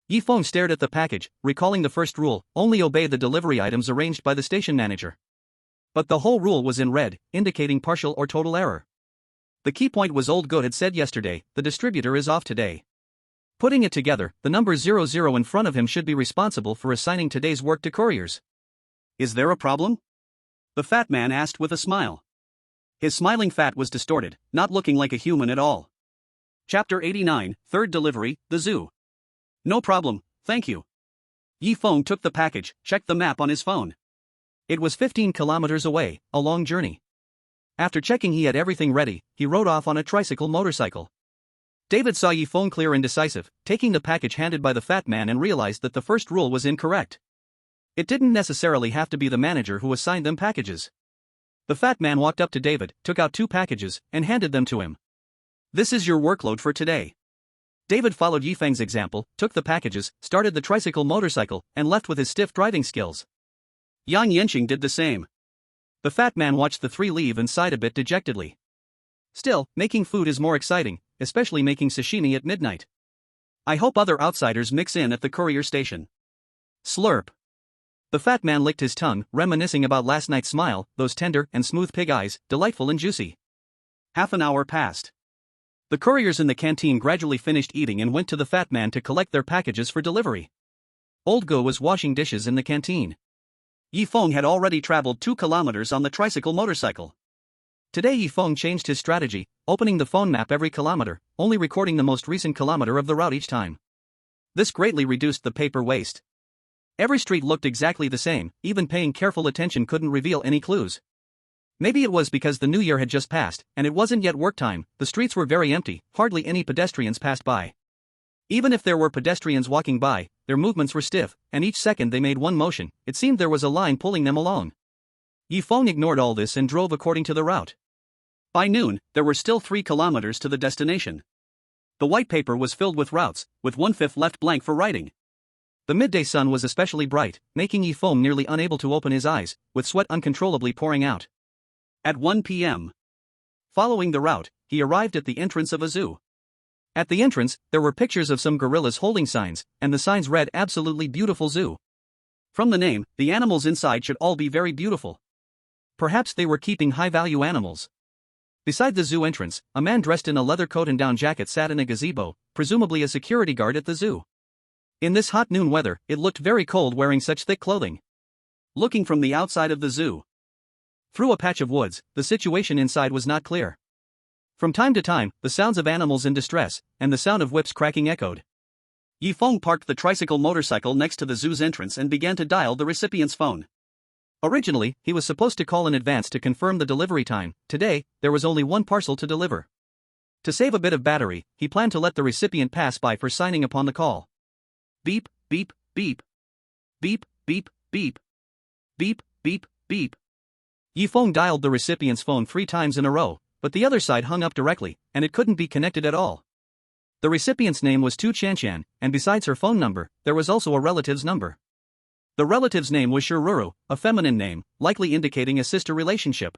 S1: Yi Feng stared at the package, recalling the first rule, only obey the delivery items arranged by the station manager. But the whole rule was in red, indicating partial or total error. The key point was old Goat had said yesterday, the distributor is off today. Putting it together, the number 00 in front of him should be responsible for assigning today's work to couriers. Is there a problem? The fat man asked with a smile. His smiling fat was distorted, not looking like a human at all. Chapter 89, Third Delivery, The Zoo. No problem, thank you. Yi Feng took the package, checked the map on his phone. It was 15 kilometers away, a long journey. After checking he had everything ready, he rode off on a tricycle motorcycle. David saw Yi Feng clear and decisive, taking the package handed by the fat man and realized that the first rule was incorrect. It didn't necessarily have to be the manager who assigned them packages. The fat man walked up to David, took out 2 packages, and handed them to him. This is your workload for today. David followed Yi Feng's example, took the packages, started the tricycle motorcycle, and left with his stiff driving skills. Yang Yanqing did the same. The fat man watched the 3 leave and sighed a bit dejectedly. Still, making food is more exciting, especially making sashimi at midnight. I hope other outsiders mix in at the courier station. Slurp. The fat man licked his tongue, reminiscing about last night's smile, those tender and smooth pig eyes, delightful and juicy. Half an hour passed. The couriers in the canteen gradually finished eating and went to the fat man to collect their packages for delivery. Old Go was washing dishes in the canteen. Yi Feng had already traveled 2 kilometers on the tricycle motorcycle. Today Yi Feng changed his strategy, opening the phone map every kilometer, only recording the most recent kilometer of the route each time. This greatly reduced the paper waste. Every street looked exactly the same, even paying careful attention couldn't reveal any clues. Maybe it was because the new year had just passed, and it wasn't yet work time. The streets were very empty, hardly any pedestrians passed by. Even if there were pedestrians walking by, their movements were stiff, and each second they made one motion, it seemed there was a line pulling them along. Yi Feng ignored all this and drove according to the route. By noon, there were still 3 kilometers to the destination. The white paper was filled with routes, with 1/5 left blank for writing. The midday sun was especially bright, making Yi Feng nearly unable to open his eyes, with sweat uncontrollably pouring out. At 1 p.m. Following the route, he arrived at the entrance of a zoo. At the entrance, there were pictures of some gorillas holding signs, and the signs read Absolutely Beautiful Zoo. From the name, the animals inside should all be very beautiful. Perhaps they were keeping high-value animals. Beside the zoo entrance, a man dressed in a leather coat and down jacket sat in a gazebo, presumably a security guard at the zoo. In this hot noon weather, it looked very cold wearing such thick clothing. looking from the outside of the zoo. Through a patch of woods, the situation inside was not clear. From time to time, the sounds of animals in distress, and the sound of whips cracking echoed. Feng parked the tricycle motorcycle next to the zoo's entrance and began to dial the recipient's phone. Originally, he was supposed to call in advance to confirm the delivery time. Today, there was only one parcel to deliver. To save a bit of battery, he planned to let the recipient pass by for signing upon the call. Beep, beep, beep. Beep, beep, beep. Beep, beep, beep. Feng dialed the recipient's phone 3 times in a row, but the other side hung up directly, and it couldn't be connected at all. The recipient's name was Tu Chanshan, and besides her phone number, there was also a relative's number. The relative's name was Shiruru, a feminine name, likely indicating a sister relationship.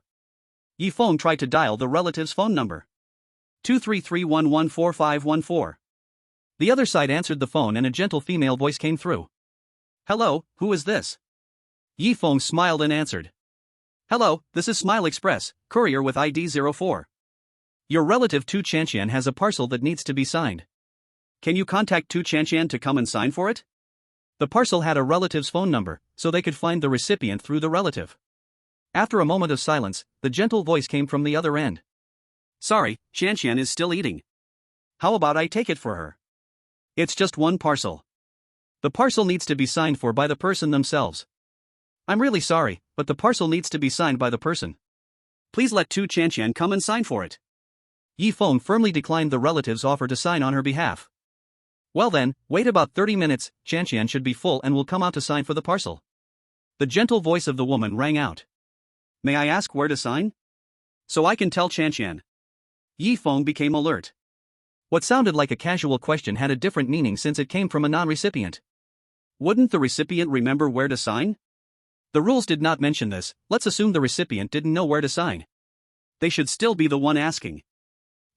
S1: Feng tried to dial the relative's phone number. 233114514. The other side answered the phone and a gentle female voice came through. Hello, who is this? Feng smiled and answered. Hello, this is Smile Express, Courier with ID 04. Your relative Tu Chanshan has a parcel that needs to be signed. Can you contact Tu Chanshan to come and sign for it? The parcel had a relative's phone number, so they could find the recipient through the relative. After a moment of silence, the gentle voice came from the other end. Sorry, Chanshan is still eating. How about I take it for her? It's just one parcel. The parcel needs to be signed for by the person themselves. I'm really sorry, but the parcel needs to be signed by the person. Please let Tu Chanshan come and sign for it. Feng firmly declined the relative's offer to sign on her behalf. Well then, wait about 30 minutes, Chanshan should be full and will come out to sign for the parcel. The gentle voice of the woman rang out. May I ask where to sign? So I can tell Chanshan. Feng became alert. What sounded like a casual question had a different meaning since it came from a non-recipient. Wouldn't the recipient remember where to sign? The rules did not mention this. Let's assume the recipient didn't know where to sign. They should still be the one asking.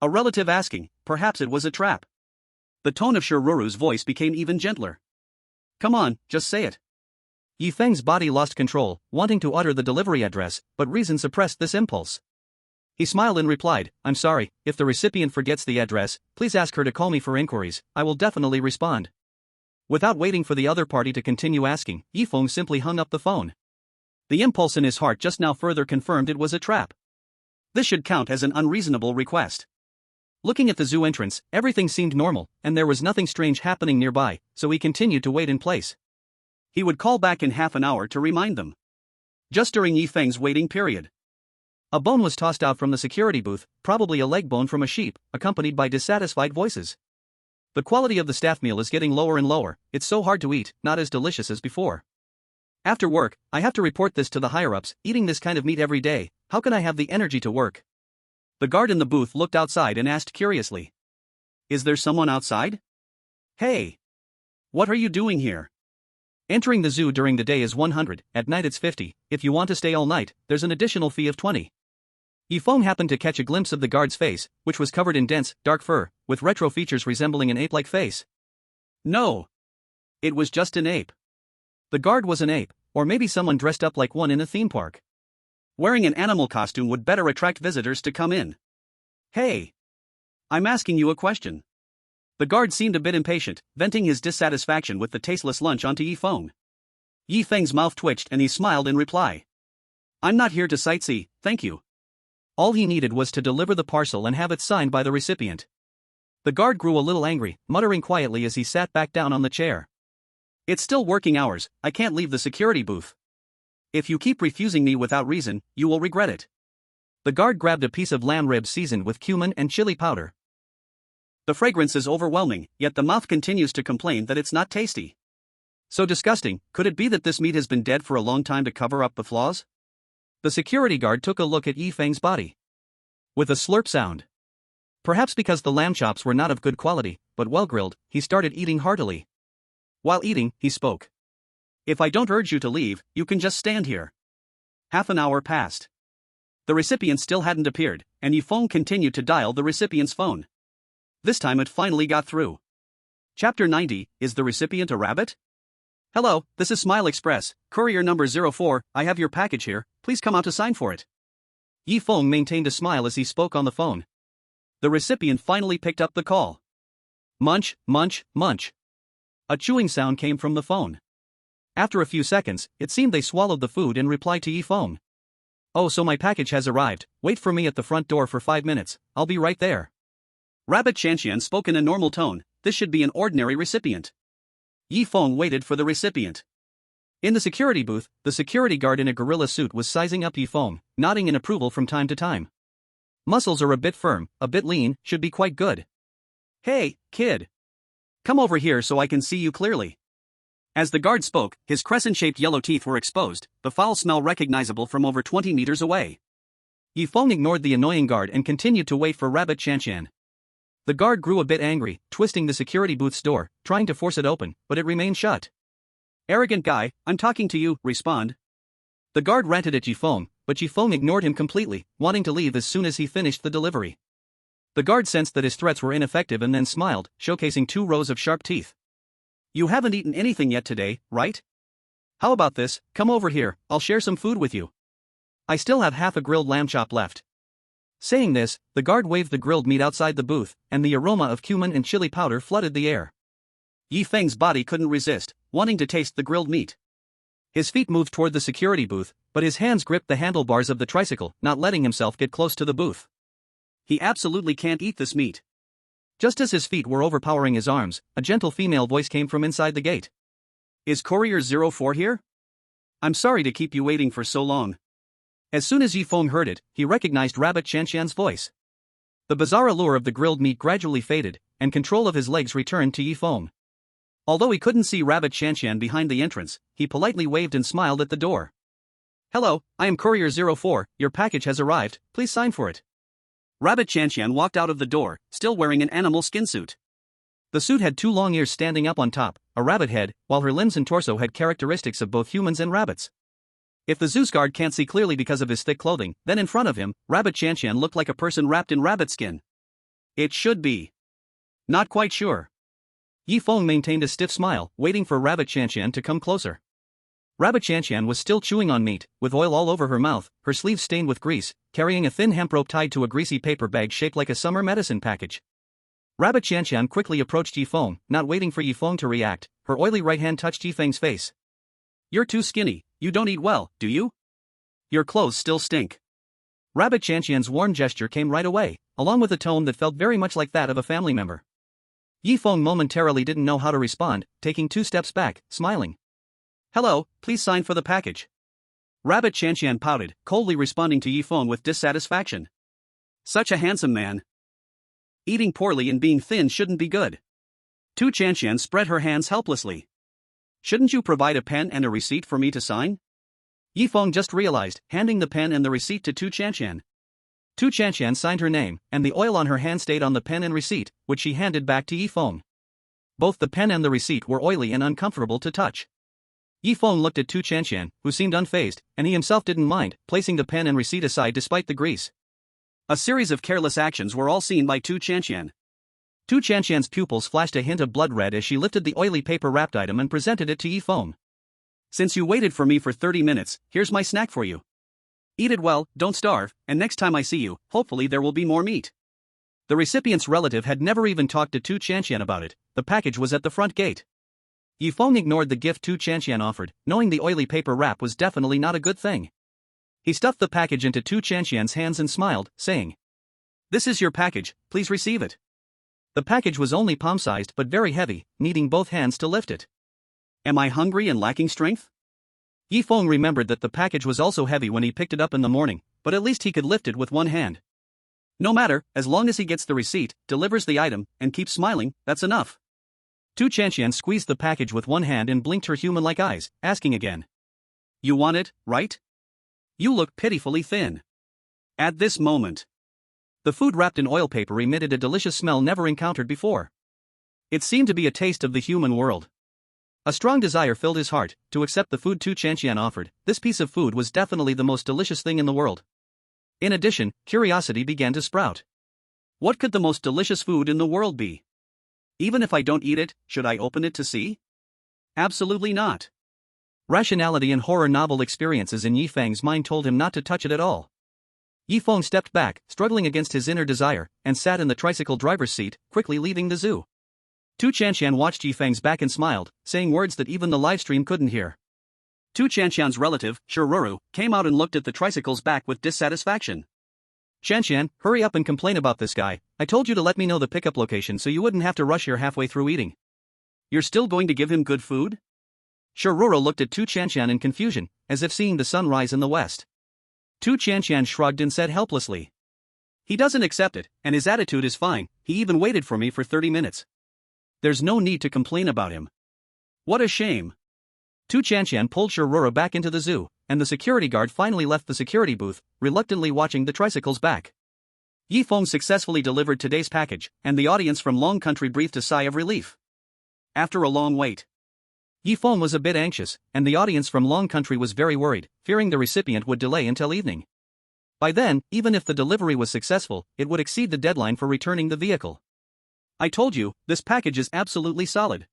S1: A relative asking, perhaps it was a trap. The tone of Shiruru's voice became even gentler. Come on, just say it. Feng's body lost control, wanting to utter the delivery address, but reason suppressed this impulse. He smiled and replied, I'm sorry, if the recipient forgets the address, please ask her to call me for inquiries, I will definitely respond. Without waiting for the other party to continue asking, Feng simply hung up the phone. The impulse in his heart just now further confirmed it was a trap. This should count as an unreasonable request. Looking at the zoo entrance, everything seemed normal, and there was nothing strange happening nearby, so he continued to wait in place. He would call back in half an hour to remind them. Just during Feng's waiting period, a bone was tossed out from the security booth, probably a leg bone from a sheep, accompanied by dissatisfied voices. The quality of the staff meal is getting lower and lower, it's so hard to eat, not as delicious as before. After work, I have to report this to the higher-ups, eating this kind of meat every day, how can I have the energy to work? The guard in the booth looked outside and asked curiously. Is there someone outside? Hey! What are you doing here? Entering the zoo during the day is 100, at night it's 50, if you want to stay all night, there's an additional fee of 20. Feng happened to catch a glimpse of the guard's face, which was covered in dense, dark fur, with retro features resembling an ape-like face. No! It was just an ape. The guard was an ape, or maybe someone dressed up like one in a theme park. Wearing an animal costume would better attract visitors to come in. Hey! I'm asking you a question. The guard seemed a bit impatient, venting his dissatisfaction with the tasteless lunch onto Feng. Feng's mouth twitched and he smiled in reply. I'm not here to sightsee, thank you. All he needed was to deliver the parcel and have it signed by the recipient. The guard grew a little angry, muttering quietly as he sat back down on the chair. It's still working hours, I can't leave the security booth. If you keep refusing me without reason, you will regret it. The guard grabbed a piece of lamb rib seasoned with cumin and chili powder. The fragrance is overwhelming, yet the mouth continues to complain that it's not tasty. So disgusting, could it be that this meat has been dead for a long time to cover up the flaws? The security guard took a look at Feng's body. With a slurp sound. Perhaps because the lamb chops were not of good quality, but well grilled, he started eating heartily. While eating, he spoke. If I don't urge you to leave, you can just stand here. Half an hour passed. The recipient still hadn't appeared, and Feng continued to dial the recipient's phone. This time it finally got through. Chapter 90, Is the recipient a rabbit? Hello, this is Smile Express, Courier number 04, I have your package here, please come out to sign for it. Feng maintained a smile as he spoke on the phone. The recipient finally picked up the call. Munch, munch, munch. A chewing sound came from the phone. After a few seconds, it seemed they swallowed the food and replied to Yi Feng. Oh, so my package has arrived, wait for me at the front door for 5 minutes, I'll be right there. Rabbit Chanxian spoke in a normal tone, this should be an ordinary recipient. Yi Feng waited for the recipient. In the security booth, the security guard in a gorilla suit was sizing up Yi Feng, nodding in approval from time to time. Muscles are a bit firm, a bit lean, should be quite good. Hey, kid. Come over here so I can see you clearly. As the guard spoke, his crescent-shaped yellow teeth were exposed, the foul smell recognizable from over 20 meters away. Yi Feng ignored the annoying guard and continued to wait for Rabbit Chanxian. The guard grew a bit angry, twisting the security booth's door, trying to force it open, but it remained shut. Arrogant guy, I'm talking to you, respond. The guard ranted at Yi Feng, but Yi Feng ignored him completely, wanting to leave as soon as he finished the delivery. The guard sensed that his threats were ineffective and then smiled, showcasing 2 rows of sharp teeth. You haven't eaten anything yet today, right? How about this, come over here, I'll share some food with you. I still have half a grilled lamb chop left. Saying this, the guard waved the grilled meat outside the booth, and the aroma of cumin and chili powder flooded the air. Yi Feng's body couldn't resist, wanting to taste the grilled meat. His feet moved toward the security booth, but his hands gripped the handlebars of the tricycle, not letting himself get close to the booth. He absolutely can't eat this meat. Just as his feet were overpowering his arms, a gentle female voice came from inside the gate. Is Courier 04 here? I'm sorry to keep you waiting for so long. As soon as Yi Feng heard it, he recognized Rabbit Chanxian's voice. The bizarre allure of the grilled meat gradually faded, and control of his legs returned to Yi Feng. Although he couldn't see Rabbit Chanxian behind the entrance, he politely waved and smiled at the door. Hello, I am Courier 04, your package has arrived, please sign for it. Rabbit Chanxian walked out of the door, still wearing an animal skin suit. The suit had 2 long ears standing up on top, a rabbit head, while her limbs and torso had characteristics of both humans and rabbits. If the Zeus guard can't see clearly because of his thick clothing, then in front of him, Rabbit Chanxian looked like a person wrapped in rabbit skin. It should be. Not quite sure. Yi Feng maintained a stiff smile, waiting for Rabbit Chanxian to come closer. Rabbit Chanxian was still chewing on meat, with oil all over her mouth, her sleeves stained with grease, carrying a thin hemp rope tied to a greasy paper bag shaped like a summer medicine package. Rabbit Chanxian quickly approached Yi Feng, not waiting for Yi Feng to react. Her oily right hand touched Yi Feng's face. You're too skinny, you don't eat well, do you? Your clothes still stink. Rabbit Chanxian's warm gesture came right away, along with a tone that felt very much like that of a family member. Yi Feng momentarily didn't know how to respond, taking 2 steps back, smiling. Hello, please sign for the package. Rabbit Chanxian pouted, coldly responding to Yi Feng with dissatisfaction. Such a handsome man. Eating poorly and being thin shouldn't be good. Tu Chanxian spread her hands helplessly. Shouldn't you provide a pen and a receipt for me to sign? Yi Feng just realized, handing the pen and the receipt to Tu Chanxian. Tu Chanxian signed her name, and the oil on her hand stayed on the pen and receipt, which she handed back to Yi Feng. Both the pen and the receipt were oily and uncomfortable to touch. Yi Feng looked at Tu Chanxian, who seemed unfazed, and he himself didn't mind, placing the pen and receipt aside despite the grease. A series of careless actions were all seen by Tu Chanxian. Tu Chanxian's pupils flashed a hint of blood red as she lifted the oily paper-wrapped item and presented it to Yi Feng. Since you waited for me for 30 minutes, here's my snack for you. Eat it well, don't starve, and next time I see you, hopefully there will be more meat. The recipient's relative had never even talked to Tu Chanxian about it. The package was at the front gate. Yi Feng ignored the gift Tu Chanxian offered, knowing the oily paper wrap was definitely not a good thing. He stuffed the package into Tu Chanxian's hands and smiled, saying, This is your package, please receive it. The package was only palm-sized but very heavy, needing both hands to lift it. Am I hungry and lacking strength? Yi Feng remembered that the package was also heavy when he picked it up in the morning, but at least he could lift it with one hand. No matter, as long as he gets the receipt, delivers the item, and keeps smiling, that's enough. Tu Chanxian squeezed the package with one hand and blinked her human-like eyes, asking again. You want it, right? You look pitifully thin. At this moment, the food wrapped in oil paper emitted a delicious smell never encountered before. It seemed to be a taste of the human world. A strong desire filled his heart to accept the food Tu Chanxian offered. This piece of food was definitely the most delicious thing in the world. In addition, curiosity began to sprout. What could the most delicious food in the world be? Even if I don't eat it, should I open it to see? Absolutely not. Rationality and horror novel experiences in Yi Feng's mind told him not to touch it at all. Yi Feng stepped back, struggling against his inner desire, and sat in the tricycle driver's seat, quickly leaving the zoo. Tu Chanxian watched Yi Feng's back and smiled, saying words that even the livestream couldn't hear. Tu Chanshan's relative, Shiruru, came out and looked at the tricycle's back with dissatisfaction. Chanshan, hurry up and complain about this guy. I told you to let me know the pickup location so you wouldn't have to rush here halfway through eating. You're still going to give him good food? Shiruru looked at Tu Chanshan in confusion, as if seeing the sun rise in the west. Tu Chanshan shrugged and said helplessly. He doesn't accept it, and his attitude is fine. He even waited for me for 30 minutes. There's no need to complain about him. What a shame. Tu Chanshan pulled Shiruru back into the zoo, and the security guard finally left the security booth, reluctantly watching the tricycle's back. Yi Feng successfully delivered today's package, and the audience from Long Country breathed a sigh of relief. After a long wait, Yi Feng was a bit anxious, and the audience from Long Country was very worried, fearing the recipient would delay until evening. By then, even if the delivery was successful, it would exceed the deadline for returning the vehicle. I told you, this package is absolutely solid.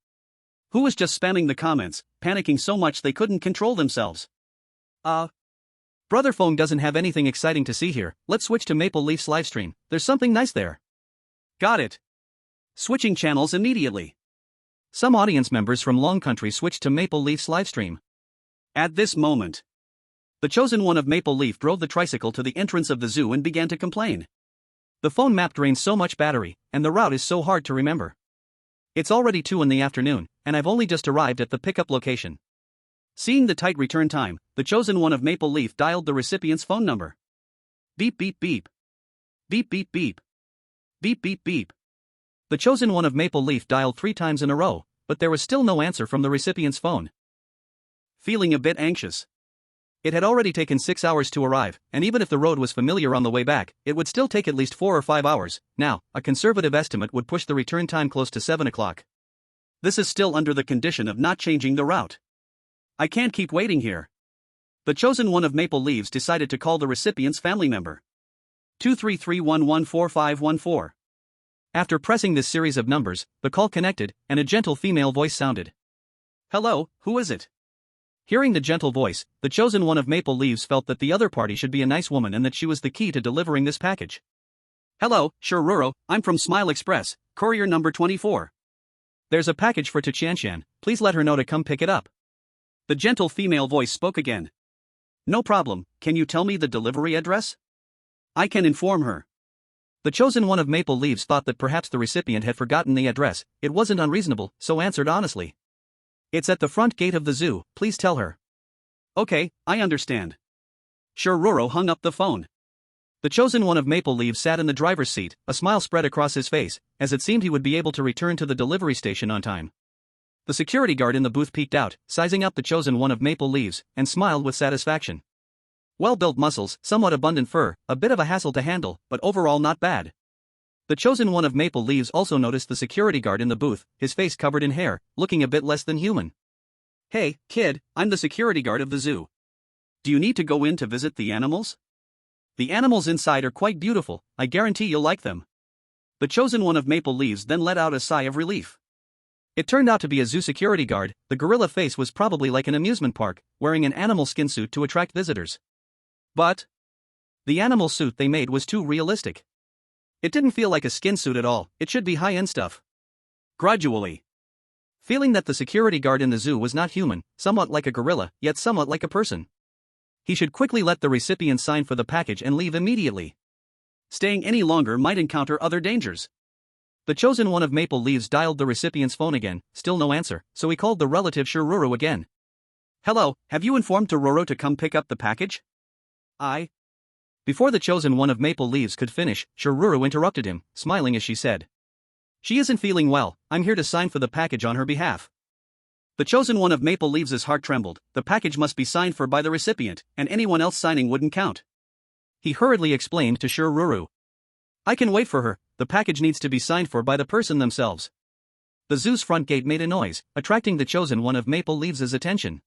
S1: Who was just spamming the comments, panicking so much they couldn't control themselves? Brother Feng doesn't have anything exciting to see here. Let's switch to Maple Leaf's livestream. There's something nice there. Got it. Switching channels immediately. Some audience members from Long Country switched to Maple Leaf's livestream. At this moment, the chosen one of Maple Leaf drove the tricycle to the entrance of the zoo and began to complain. The phone map drains so much battery, and the route is so hard to remember. It's already 2 in the afternoon, and I've only just arrived at the pickup location. Seeing the tight return time, the chosen one of Maple Leaf dialed the recipient's phone number. Beep beep beep. Beep beep beep. Beep beep beep. The chosen one of Maple Leaf dialed 3 times in a row, but there was still no answer from the recipient's phone. Feeling a bit anxious. It had already taken 6 hours to arrive, and even if the road was familiar on the way back, it would still take at least 4 or 5 hours. Now, a conservative estimate would push the return time close to 7 o'clock. This is still under the condition of not changing the route. I can't keep waiting here. The chosen one of Maple Leaves decided to call the recipient's family member. 233114514. After pressing this series of numbers, the call connected, and a gentle female voice sounded. Hello, who is it? Hearing the gentle voice, the chosen one of Maple Leaves felt that the other party should be a nice woman and that she was the key to delivering this package. Hello, Shiruru, I'm from Smile Express, courier number 24. There's a package for Tu Chanshan, please let her know to come pick it up. The gentle female voice spoke again. No problem, can you tell me the delivery address? I can inform her. The chosen one of Maple Leaves thought that perhaps the recipient had forgotten the address. It wasn't unreasonable, so answered honestly. It's at the front gate of the zoo, please tell her. Okay, I understand. Shiruru hung up the phone. The chosen one of Maple Leaves sat in the driver's seat, a smile spread across his face, as it seemed he would be able to return to the delivery station on time. The security guard in the booth peeked out, sizing up the chosen one of Maple Leaves, and smiled with satisfaction. Well-built muscles, somewhat abundant fur, a bit of a hassle to handle, but overall not bad. The chosen one of Maple Leaves also noticed the security guard in the booth, his face covered in hair, looking a bit less than human. Hey, kid, I'm the security guard of the zoo. Do you need to go in to visit the animals? The animals inside are quite beautiful, I guarantee you'll like them. The chosen one of Maple Leaves then let out a sigh of relief. It turned out to be a zoo security guard. The gorilla face was probably like an amusement park, wearing an animal skin suit to attract visitors. But the animal suit they made was too realistic. It didn't feel like a skin suit at all, it should be high-end stuff. Gradually, feeling that the security guard in the zoo was not human, somewhat like a gorilla, yet somewhat like a person, he should quickly let the recipient sign for the package and leave immediately. Staying any longer might encounter other dangers. The chosen one of Maple Leaves dialed the recipient's phone again, still no answer, so he called the relative Shiruru again. Hello, have you informed Shiruru to come pick up the package? Before the chosen one of Maple Leaves could finish, Shiruru interrupted him, smiling as she said. She isn't feeling well, I'm here to sign for the package on her behalf. The chosen one of Maple Leaves' heart trembled. The package must be signed for by the recipient, and anyone else signing wouldn't count. He hurriedly explained to Shiruru. I can wait for her, the package needs to be signed for by the person themselves. The zoo's front gate made a noise, attracting the chosen one of Maple Leaves' attention.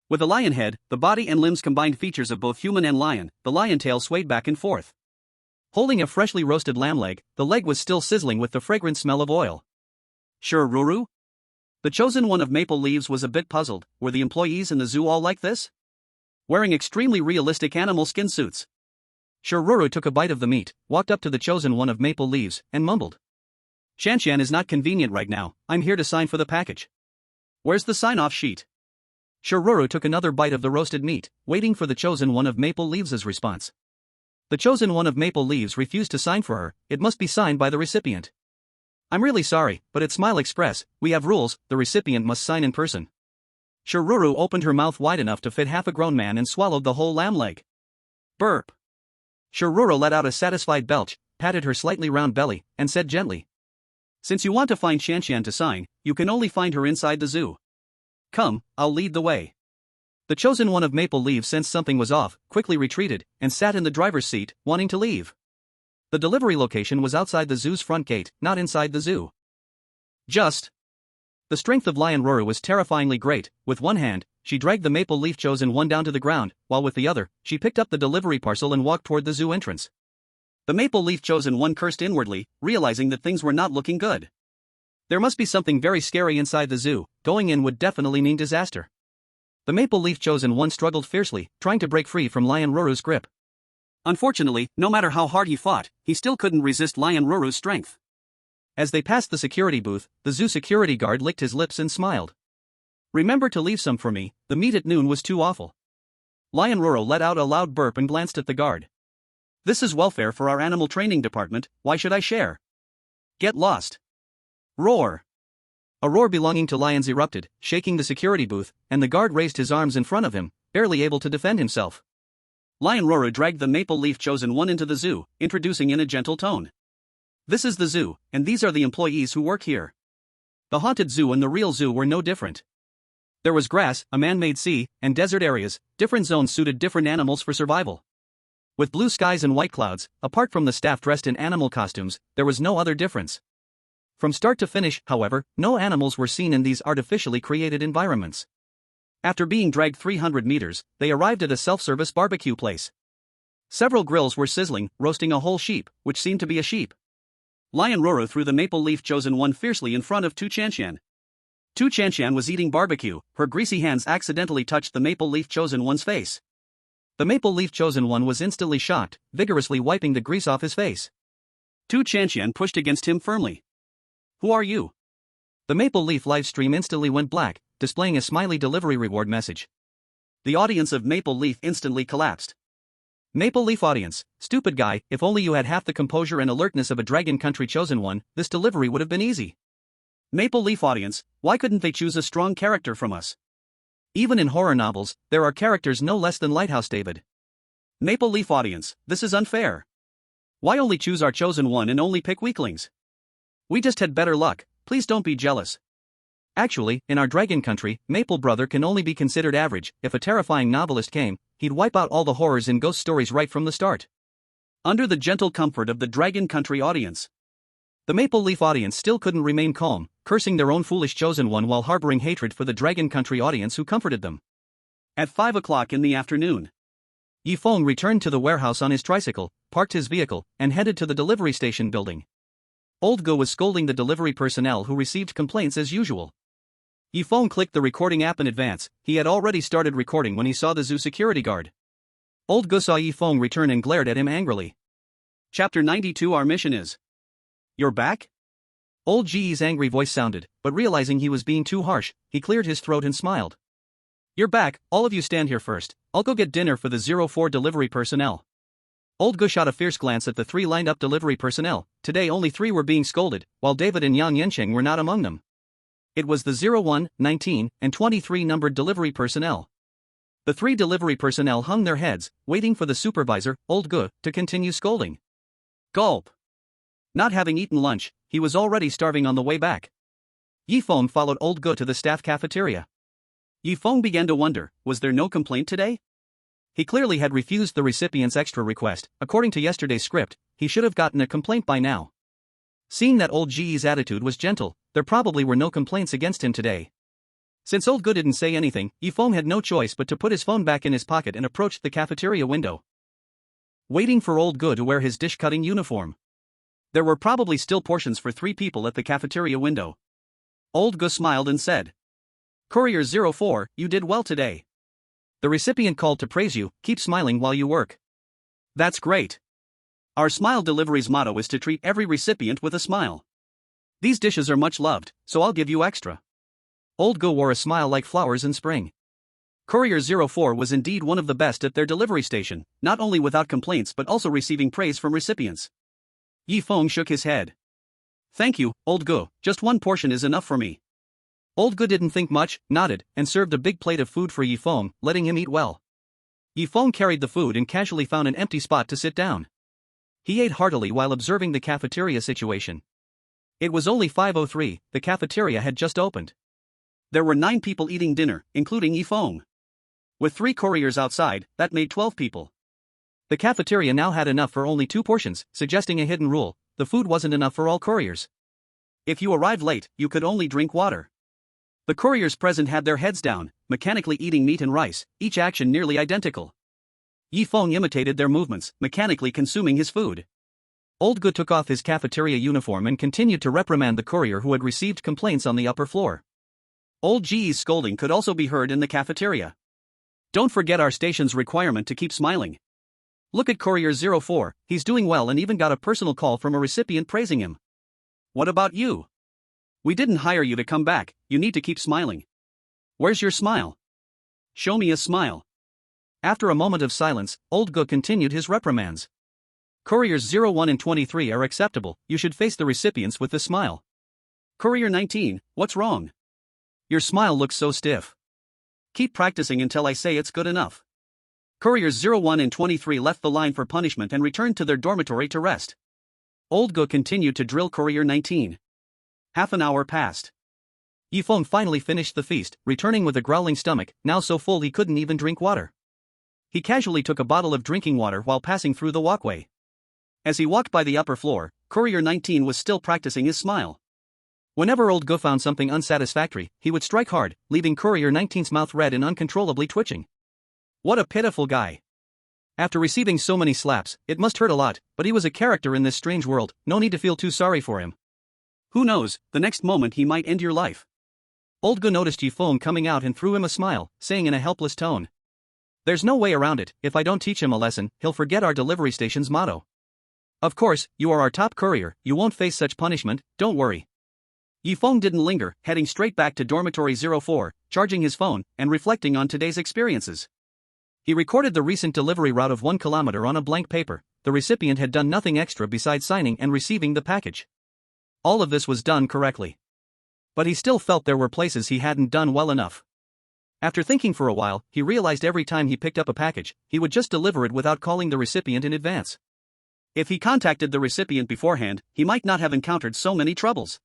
S1: With a lion head, the body and limbs combined features of both human and lion, the lion tail swayed back and forth. Holding a freshly roasted lamb leg, the leg was still sizzling with the fragrant smell of oil. Shiruru? The chosen one of Maple Leaves was a bit puzzled. Were the employees in the zoo all like this? Wearing extremely realistic animal skin suits. Shiruru took a bite of the meat, walked up to the chosen one of Maple Leaves, and mumbled. Shanshan is not convenient right now, I'm here to sign for the package. Where's the sign-off sheet? Shiruru took another bite of the roasted meat, waiting for the chosen one of Maple Leaves' response. The chosen one of Maple Leaves refused to sign for her. It must be signed by the recipient. I'm really sorry, but at Smile Express, we have rules. The recipient must sign in person. Shiruru opened her mouth wide enough to fit half a grown man and swallowed the whole lamb leg. Burp. Shiruru let out a satisfied belch, patted her slightly round belly, and said gently, "Since you want to find Shanshan to sign, you can only find her inside the zoo. Come, I'll lead the way." The chosen one of Maple Leaves sensed something was off, quickly retreated, and sat in the driver's seat, wanting to leave. The delivery location was outside the zoo's front gate, not inside the zoo. The strength of Lion Roru was terrifyingly great. With one hand, she dragged the Maple Leaf chosen one down to the ground, while with the other, she picked up the delivery parcel and walked toward the zoo entrance. The Maple Leaf chosen one cursed inwardly, realizing that things were not looking good. There must be something very scary inside the zoo. Going in would definitely mean disaster. The Maple Leaf chosen one struggled fiercely, trying to break free from Lion Roru's grip. Unfortunately, no matter how hard he fought, he still couldn't resist Lion Roru's strength. As they passed the security booth, the zoo security guard licked his lips and smiled. "Remember to leave some for me, the meat at noon was too awful." Lion Roru let out a loud burp and glanced at the guard. "This is welfare for our animal training department, why should I share? Get lost." Roar. A roar belonging to lions erupted, shaking the security booth, and the guard raised his arms in front of him, barely able to defend himself. Lion Roru dragged the Maple Leaf chosen one into the zoo, introducing in a gentle tone. "This is the zoo, and these are the employees who work here." The haunted zoo and the real zoo were no different. There was grass, a man-made sea, and desert areas. Different zones suited different animals for survival. With blue skies and white clouds, apart from the staff dressed in animal costumes, there was no other difference. From start to finish, however, no animals were seen in these artificially created environments. After being dragged 300 meters, they arrived at a self-service barbecue place. Several grills were sizzling, roasting a whole sheep, which seemed to be a sheep. Lion Roru threw the Maple Leaf chosen one fiercely in front of Tu Chanshan. Tu Chanshan was eating barbecue. Her greasy hands accidentally touched the Maple Leaf chosen one's face. The Maple Leaf chosen one was instantly shocked, vigorously wiping the grease off his face. Tu Chanshan pushed against him firmly. "Who are you?" The Maple Leaf livestream instantly went black, displaying a smiley delivery reward message. The audience of Maple Leaf instantly collapsed. Maple Leaf audience, stupid guy, if only you had half the composure and alertness of a Dragon Country chosen one, this delivery would have been easy. Maple Leaf audience, why couldn't they choose a strong character from us? Even in horror novels, there are characters no less than Lighthouse David. Maple Leaf audience, this is unfair. Why only choose our chosen one and only pick weaklings? We just had better luck, please don't be jealous. Actually, in our Dragon Country, Maple Brother can only be considered average. If a terrifying novelist came, he'd wipe out all the horrors in ghost stories right from the start. Under the gentle comfort of the Dragon Country audience, the Maple Leaf audience still couldn't remain calm, cursing their own foolish chosen one while harboring hatred for the Dragon Country audience who comforted them. At 5 o'clock in the afternoon, Feng returned to the warehouse on his tricycle, parked his vehicle, and headed to the delivery station building. Old Go was scolding the delivery personnel who received complaints as usual. Feng clicked the recording app in advance. He had already started recording when he saw the zoo security guard. Old Go saw Feng return and glared at him angrily. Chapter 92. Our mission is... You're back? Old Ge's angry voice sounded, but realizing he was being too harsh, he cleared his throat and smiled. You're back, all of you stand here first. I'll go get dinner for the 04 delivery personnel. Old Go shot a fierce glance at the 3 lined-up delivery personnel. Today only 3 were being scolded, while David and Yang Yensheng were not among them. It was the 01, 19, and 23 numbered delivery personnel. The 3 delivery personnel hung their heads, waiting for the supervisor, Old Go, to continue scolding. Gulp. Not having eaten lunch, he was already starving on the way back. Feng followed Old Go to the staff cafeteria. Feng began to wonder, was there no complaint today? He clearly had refused the recipient's extra request. According to yesterday's script, he should have gotten a complaint by now. Seeing that Old Ge's attitude was gentle, there probably were no complaints against him today. Since Old Go didn't say anything, Feng had no choice but to put his phone back in his pocket and approached the cafeteria window, waiting for Old Go to wear his dish-cutting uniform. There were probably still portions for 3 people at the cafeteria window. Old Go smiled and said, Courier 04, you did well today. The recipient called to praise you. Keep smiling while you work. That's great. Our Smile Delivery's motto is to treat every recipient with a smile. These dishes are much loved, so I'll give you extra. Old Go wore a smile like flowers in spring. Courier 04 was indeed one of the best at their delivery station, not only without complaints but also receiving praise from recipients. Feng shook his head. Thank you, old Gu, just one portion is enough for me. Old Gu didn't think much, nodded, and served a big plate of food for Feng, letting him eat well. Feng carried the food and casually found an empty spot to sit down. He ate heartily while observing the cafeteria situation. It was only 5:03, the cafeteria had just opened. There were 9 people eating dinner, including Feng. With 3 couriers outside, that made 12 people. The cafeteria now had enough for only 2 portions, suggesting a hidden rule: the food wasn't enough for all couriers. If you arrived late, you could only drink water. The couriers present had their heads down, mechanically eating meat and rice, each action nearly identical. Feng imitated their movements, mechanically consuming his food. Old Gu took off his cafeteria uniform and continued to reprimand the courier who had received complaints on the upper floor. Old Ge's scolding could also be heard in the cafeteria. Don't forget our station's requirement to keep smiling. Look at Courier 04, he's doing well and even got a personal call from a recipient praising him. What about you? We didn't hire you to come back, you need to keep smiling. Where's your smile? Show me a smile. After a moment of silence, Old Gu continued his reprimands. Couriers 01 and 23 are acceptable, you should face the recipients with a smile. Courier 19, what's wrong? Your smile looks so stiff. Keep practicing until I say it's good enough. Couriers 01 and 23 left the line for punishment and returned to their dormitory to rest. Old Gu continued to drill Courier 19. Half an hour passed. Feng finally finished the feast, returning with a growling stomach, now so full he couldn't even drink water. He casually took a bottle of drinking water while passing through the walkway. As he walked by the upper floor, Courier 19 was still practicing his smile. Whenever Old Gu found something unsatisfactory, he would strike hard, leaving Courier 19's mouth red and uncontrollably twitching. What a pitiful guy. After receiving so many slaps, it must hurt a lot, but he was a character in this strange world, no need to feel too sorry for him. Who knows, the next moment he might end your life. Old Gu noticed Feng coming out and threw him a smile, saying in a helpless tone. There's no way around it, if I don't teach him a lesson, he'll forget our delivery station's motto. Of course, you are our top courier, you won't face such punishment, don't worry. Feng didn't linger, heading straight back to dormitory 04, charging his phone, and reflecting on today's experiences. He recorded the recent delivery route of 1 kilometer on a blank paper. The recipient had done nothing extra besides signing and receiving the package. All of this was done correctly. But he still felt there were places he hadn't done well enough. After thinking for a while, he realized every time he picked up a package, he would just deliver it without calling the recipient in advance. If he contacted the recipient beforehand, he might not have encountered so many troubles.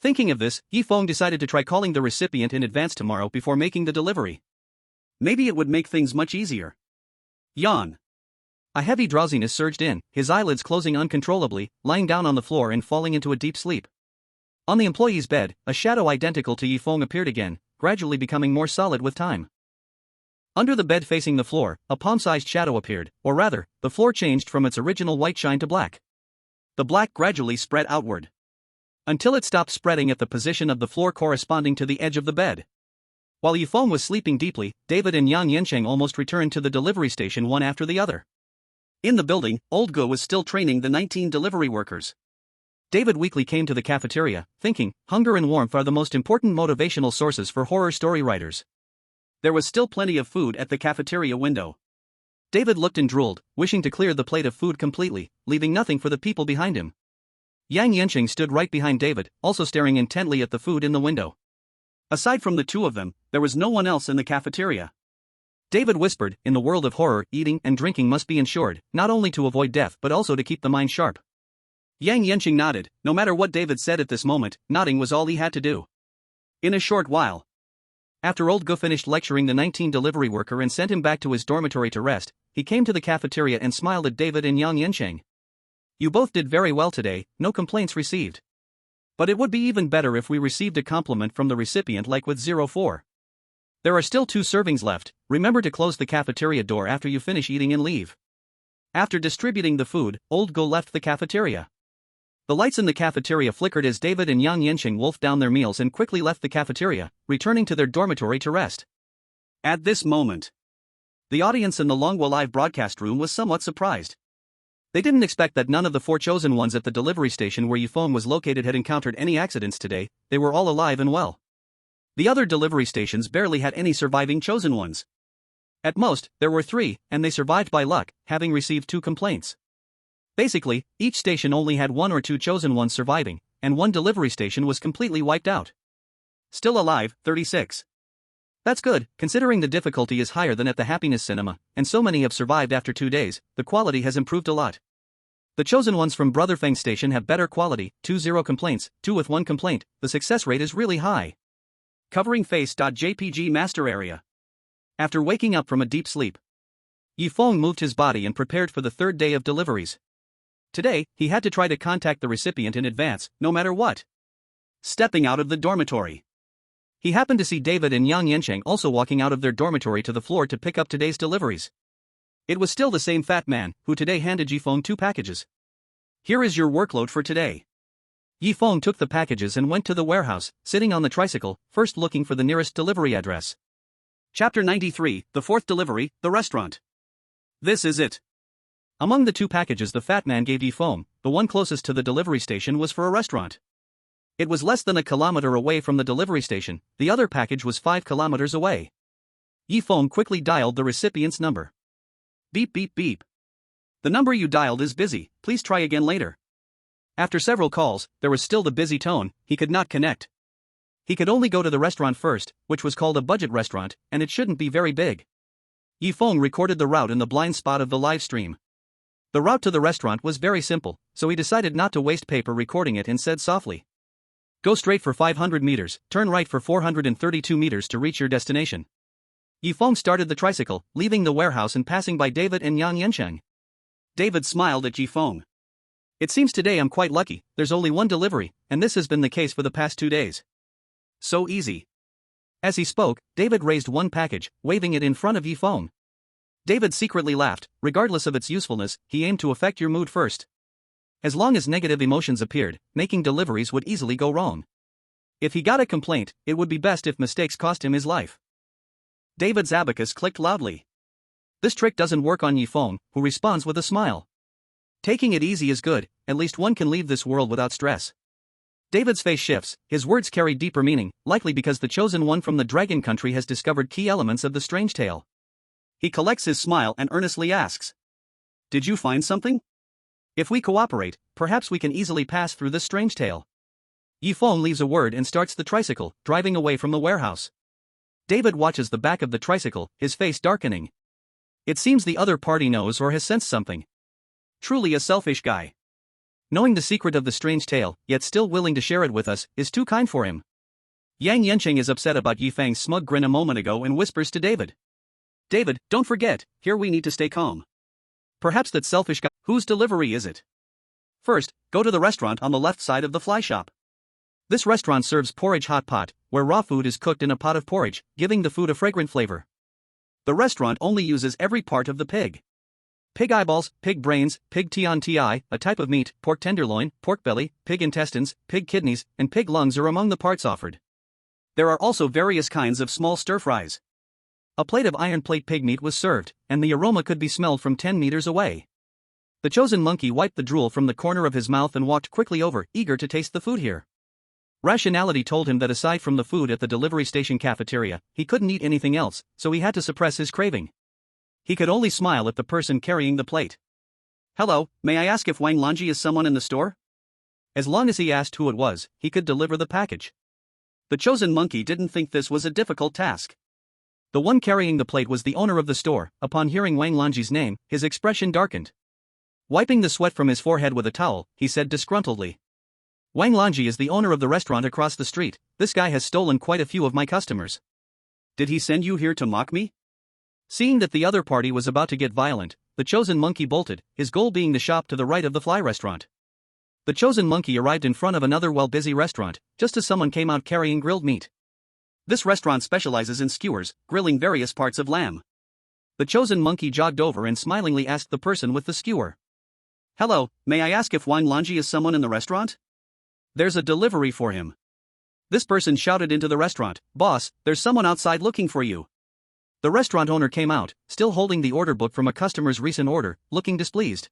S1: Thinking of this, Feng decided to try calling the recipient in advance tomorrow before making the delivery. Maybe it would make things much easier. Yawn. A heavy drowsiness surged in, his eyelids closing uncontrollably, lying down on the floor and falling into a deep sleep. On the employee's bed, a shadow identical to Feng appeared again, gradually becoming more solid with time. Under the bed facing the floor, a palm-sized shadow appeared, or rather, the floor changed from its original white shine to black. The black gradually spread outward, until it stopped spreading at the position of the floor corresponding to the edge of the bed. While Feng was sleeping deeply, David and Yang Yansheng almost returned to the delivery station one after the other. In the building, Old Gu was still training the 19 delivery workers. David weakly came to the cafeteria, thinking, hunger and warmth are the most important motivational sources for horror story writers. There was still plenty of food at the cafeteria window. David looked and drooled, wishing to clear the plate of food completely, leaving nothing for the people behind him. Yang Yansheng stood right behind David, also staring intently at the food in the window. Aside from the two of them, there was no one else in the cafeteria. David whispered, in the world of horror, eating and drinking must be ensured, not only to avoid death but also to keep the mind sharp. Yang Yansheng nodded. No matter what David said at this moment, nodding was all he had to do. In a short while, after Old Gu finished lecturing the 19 delivery worker and sent him back to his dormitory to rest, he came to the cafeteria and smiled at David and Yang Yansheng. You both did very well today, no complaints received. But it would be even better if we received a compliment from the recipient like with 04. There are still 2 servings left, remember to close the cafeteria door after you finish eating and leave. After distributing the food, Old Gu left the cafeteria. The lights in the cafeteria flickered as David and Yang Yansheng wolfed down their meals and quickly left the cafeteria, returning to their dormitory to rest. At this moment, the audience in the Longwa live broadcast room was somewhat surprised. They didn't expect that none of the 4 chosen ones at the delivery station where Feng was located had encountered any accidents today. They were all alive and well. The other delivery stations barely had any surviving chosen ones. At most, there were 3, and they survived by luck, having received 2 complaints. Basically, each station only had 1 or 2 chosen ones surviving, and 1 delivery station was completely wiped out. Still alive, 36. That's good, considering the difficulty is higher than at the Happiness Cinema, and so many have survived after 2 days. The quality has improved a lot. The chosen ones from Brother Feng Station have better quality, 2 complaints, 2 with 1 complaint. The success rate is really high. Covering face.jpg master area. After waking up from a deep sleep, Feng moved his body and prepared for the 3rd day of deliveries. Today, he had to try to contact the recipient in advance, no matter what. Stepping out of the dormitory, he happened to see David and Yang Yancheng also walking out of their dormitory to the floor to pick up today's deliveries. It was still the same fat man, who today handed Feng 2 packages. Here is your workload for today. Feng took the packages and went to the warehouse, sitting on the tricycle, first looking for the nearest delivery address. Chapter 93, the 4th delivery, the restaurant. This is it. Among the 2 packages the fat man gave Feng, the one closest to the delivery station was for a restaurant. It was less than a kilometer away from the delivery station. The other package was 5 kilometers away. Feng quickly dialed the recipient's number. Beep beep beep. The number you dialed is busy, please try again later. After several calls, there was still the busy tone. He could not connect. He could only go to the restaurant first, which was called a budget restaurant, and it shouldn't be very big. Feng recorded the route in the blind spot of the live stream. The route to the restaurant was very simple, so he decided not to waste paper recording it and said softly, "Go straight for 500 meters, turn right for 432 meters to reach your destination." Feng started the tricycle, leaving the warehouse and passing by David and Yang Yancheng. David smiled at Feng. "It seems today I'm quite lucky, there's only 1 delivery, and this has been the case for the past 2 days. So easy." As he spoke, David raised 1 package, waving it in front of Feng. David secretly laughed. Regardless of its usefulness, he aimed to affect your mood first. As long as negative emotions appeared, making deliveries would easily go wrong. If he got a complaint, it would be best if mistakes cost him his life. David's abacus clicked loudly. This trick doesn't work on Feng, who responds with a smile. Taking it easy is good, at least one can leave this world without stress. David's face shifts, his words carry deeper meaning, likely because the chosen one from the dragon country has discovered key elements of the strange tale. He collects his smile and earnestly asks, "Did you find something? If we cooperate, perhaps we can easily pass through this strange tale." Feng leaves a word and starts the tricycle, driving away from the warehouse. David watches the back of the tricycle, his face darkening. It seems the other party knows or has sensed something. Truly a selfish guy. Knowing the secret of the strange tale, yet still willing to share it with us, is too kind for him. Yang Yancheng is upset about Feng's smug grin a moment ago and whispers to David, "David, don't forget, here we need to stay calm. Perhaps that selfish guy, whose delivery is it? First, go to the restaurant on the left side of the fly shop. This restaurant serves porridge hot pot, where raw food is cooked in a pot of porridge, giving the food a fragrant flavor. The restaurant only uses every part of the pig. Pig eyeballs, pig brains, pig tian-ti, a type of meat, pork tenderloin, pork belly, pig intestines, pig kidneys, and pig lungs are among the parts offered. There are also various kinds of small stir-fries. A plate of iron plate pig meat was served, and the aroma could be smelled from 10 meters away." The chosen monkey wiped the drool from the corner of his mouth and walked quickly over, eager to taste the food here. Rationality told him that aside from the food at the delivery station cafeteria, he couldn't eat anything else, so he had to suppress his craving. He could only smile at the person carrying the plate. "Hello, may I ask if Wang Lanji is someone in the store?" As long as he asked who it was, he could deliver the package. The chosen monkey didn't think this was a difficult task. The one carrying the plate was the owner of the store. Upon hearing Wang Lanji's name, his expression darkened. Wiping the sweat from his forehead with a towel, he said disgruntledly, "Wang Lanji is the owner of the restaurant across the street. This guy has stolen quite a few of my customers. Did he send you here to mock me?" Seeing that the other party was about to get violent, the chosen monkey bolted, his goal being the shop to the right of the fly restaurant. The chosen monkey arrived in front of another well-busy restaurant, just as someone came out carrying grilled meat. This restaurant specializes in skewers, grilling various parts of lamb. The chosen monkey jogged over and smilingly asked the person with the skewer, "Hello, may I ask if Wang Lanji is someone in the restaurant? There's a delivery for him." This person shouted into the restaurant, "Boss, there's someone outside looking for you." The restaurant owner came out, still holding the order book from a customer's recent order, looking displeased.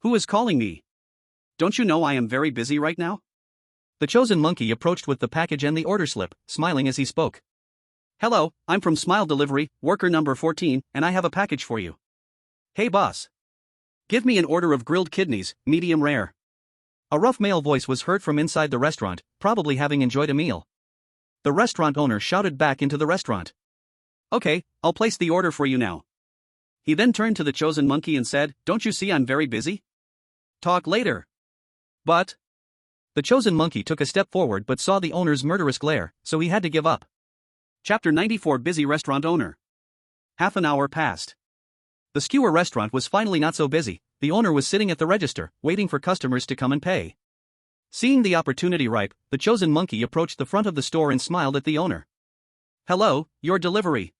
S1: "Who is calling me? Don't you know I am very busy right now?" The chosen monkey approached with the package and the order slip, smiling as he spoke. Hello, I'm from Smile Delivery, worker number 14, and I have a package for you. Hey boss. Give me an order of grilled kidneys, medium rare. A rough male voice was heard from inside the restaurant, probably having enjoyed a meal. The restaurant owner shouted back into the restaurant. Okay, I'll place the order for you now. He then turned to the chosen monkey and said, Don't you see I'm very busy? Talk later. But the chosen monkey took a step forward but saw the owner's murderous glare, so he had to give up. Chapter 94 Busy Restaurant Owner. Half an hour passed. The skewer restaurant was finally not so busy. The owner was sitting at the register, waiting for customers to come and pay. Seeing the opportunity ripe, the chosen monkey approached the front of the store and smiled at the owner. Hello, your delivery.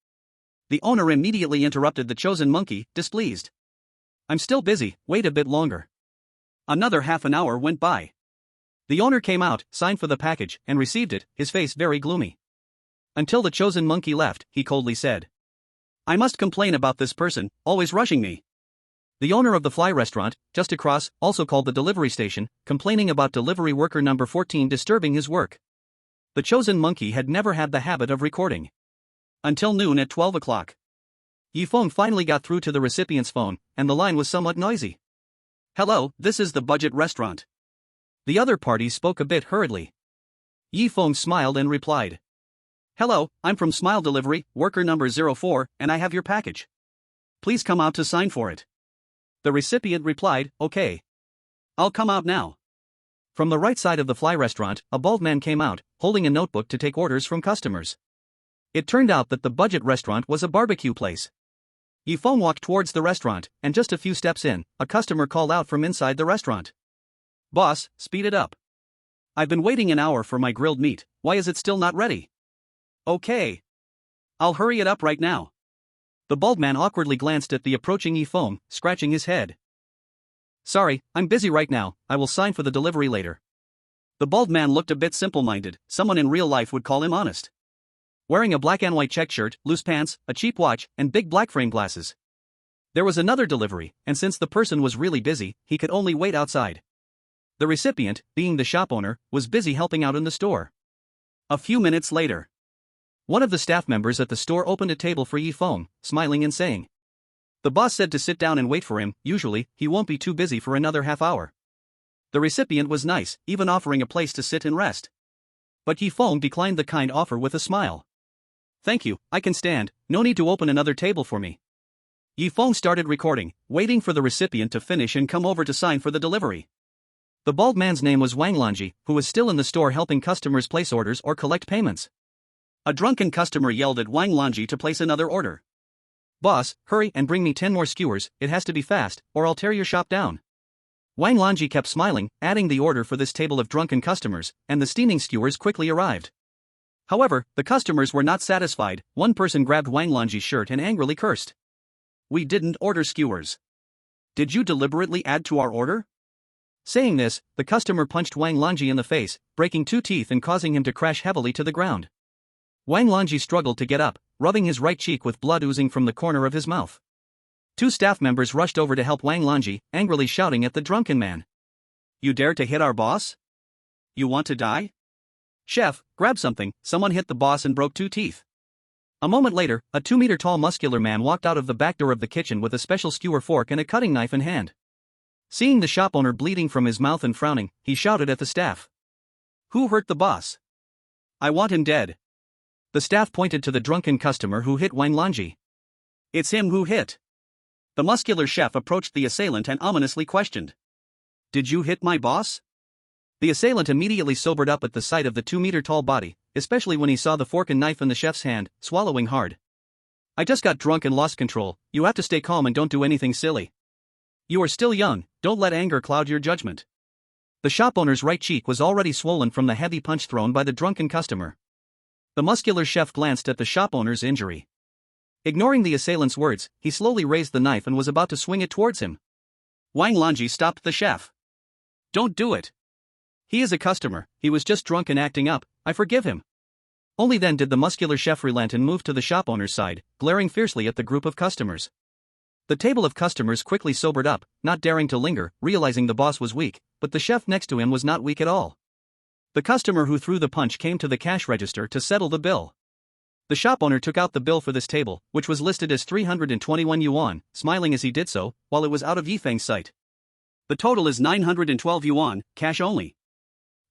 S1: The owner immediately interrupted the chosen monkey, displeased. I'm still busy, wait a bit longer. Another half an hour went by. The owner came out, signed for the package, and received it, his face very gloomy. Until the chosen monkey left, he coldly said. I must complain about this person, always rushing me. The owner of the fly restaurant, just across, also called the delivery station, complaining about delivery worker number 14 disturbing his work. The chosen monkey had never had the habit of recording. Until noon at 12 o'clock. Feng finally got through to the recipient's phone, and the line was somewhat noisy. Hello, this is the budget restaurant. The other party spoke a bit hurriedly. Feng smiled and replied. Hello, I'm from Smile Delivery, worker number 04, and I have your package. Please come out to sign for it. The recipient replied, Okay. I'll come out now. From the right side of the fly restaurant, a bald man came out, holding a notebook to take orders from customers. It turned out that the budget restaurant was a barbecue place. Feng walked towards the restaurant, and just a few steps in, a customer called out from inside the restaurant. Boss, speed it up. I've been waiting an hour for my grilled meat, why is it still not ready? Okay. I'll hurry it up right now. The bald man awkwardly glanced at the approaching Feng, scratching his head. Sorry, I'm busy right now, I will sign for the delivery later. The bald man looked a bit simple-minded, someone in real life would call him honest. Wearing a black and white check shirt, loose pants, a cheap watch, and big black frame glasses. There was another delivery, and since the person was really busy, he could only wait outside. The recipient, being the shop owner, was busy helping out in the store. A few minutes later. One of the staff members at the store opened a table for Feng, smiling and saying. The boss said to sit down and wait for him, usually, he won't be too busy for another half hour. The recipient was nice, even offering a place to sit and rest. But Feng declined the kind offer with a smile. Thank you, I can stand, no need to open another table for me. Feng started recording, waiting for the recipient to finish and come over to sign for the delivery. The bald man's name was Wang Lanji, who was still in the store helping customers place orders or collect payments. A drunken customer yelled at Wang Lanji to place another order. Boss, hurry and bring me 10 more skewers, it has to be fast, or I'll tear your shop down. Wang Lanji kept smiling, adding the order for this table of drunken customers, and the steaming skewers quickly arrived. However, the customers were not satisfied, one person grabbed Wang Lanji's shirt and angrily cursed. We didn't order skewers. Did you deliberately add to our order? Saying this, the customer punched Wang Lanji in the face, breaking 2 teeth and causing him to crash heavily to the ground. Wang Lanji struggled to get up, rubbing his right cheek with blood oozing from the corner of his mouth. 2 staff members rushed over to help Wang Lanji, angrily shouting at the drunken man. You dare to hit our boss? You want to die? Chef, grab something, someone hit the boss and broke 2 teeth. A moment later, a 2-meter-tall muscular man walked out of the back door of the kitchen with a special skewer fork and a cutting knife in hand. Seeing the shop owner bleeding from his mouth and frowning, he shouted at the staff. Who hurt the boss? I want him dead. The staff pointed to the drunken customer who hit Wang Lanji. It's him who hit. The muscular chef approached the assailant and ominously questioned. Did you hit my boss? The assailant immediately sobered up at the sight of the 2-meter-tall body, especially when he saw the fork and knife in the chef's hand, swallowing hard. I just got drunk and lost control, you have to stay calm and don't do anything silly. You are still young, don't let anger cloud your judgment. The shop owner's right cheek was already swollen from the heavy punch thrown by the drunken customer. The muscular chef glanced at the shop owner's injury. Ignoring the assailant's words, he slowly raised the knife and was about to swing it towards him. Wang Lanji stopped the chef. Don't do it. He is a customer, he was just drunk and acting up, I forgive him. Only then did the muscular chef relent and move to the shop owner's side, glaring fiercely at the group of customers. The table of customers quickly sobered up, not daring to linger, realizing the boss was weak, but the chef next to him was not weak at all. The customer who threw the punch came to the cash register to settle the bill. The shop owner took out the bill for this table, which was listed as 321 yuan, smiling as he did so, while it was out of Yifeng's sight. The total is 912 yuan, cash only.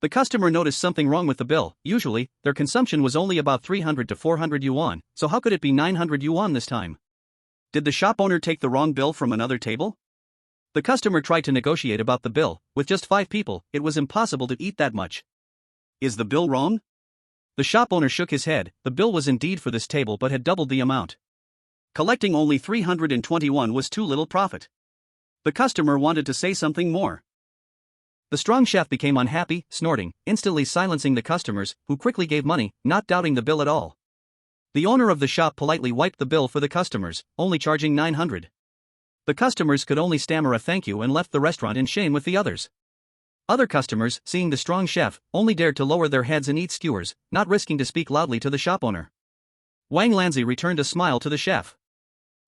S1: The customer noticed something wrong with the bill. Usually, their consumption was only about 300 to 400 yuan, so how could it be 900 yuan this time? Did the shop owner take the wrong bill from another table? The customer tried to negotiate about the bill. With just 5 people, it was impossible to eat that much. Is the bill wrong? The shop owner shook his head. The bill was indeed for this table but had doubled the amount. Collecting only 321 was too little profit. The customer wanted to say something more. The strong chef became unhappy, snorting, instantly silencing the customers, who quickly gave money, not doubting the bill at all. The owner of the shop politely wiped the bill for the customers, only charging 900. The customers could only stammer a thank you and left the restaurant in shame with the others. Other customers, seeing the strong chef, only dared to lower their heads and eat skewers, not risking to speak loudly to the shop owner. Wang Lanzi returned a smile to the chef.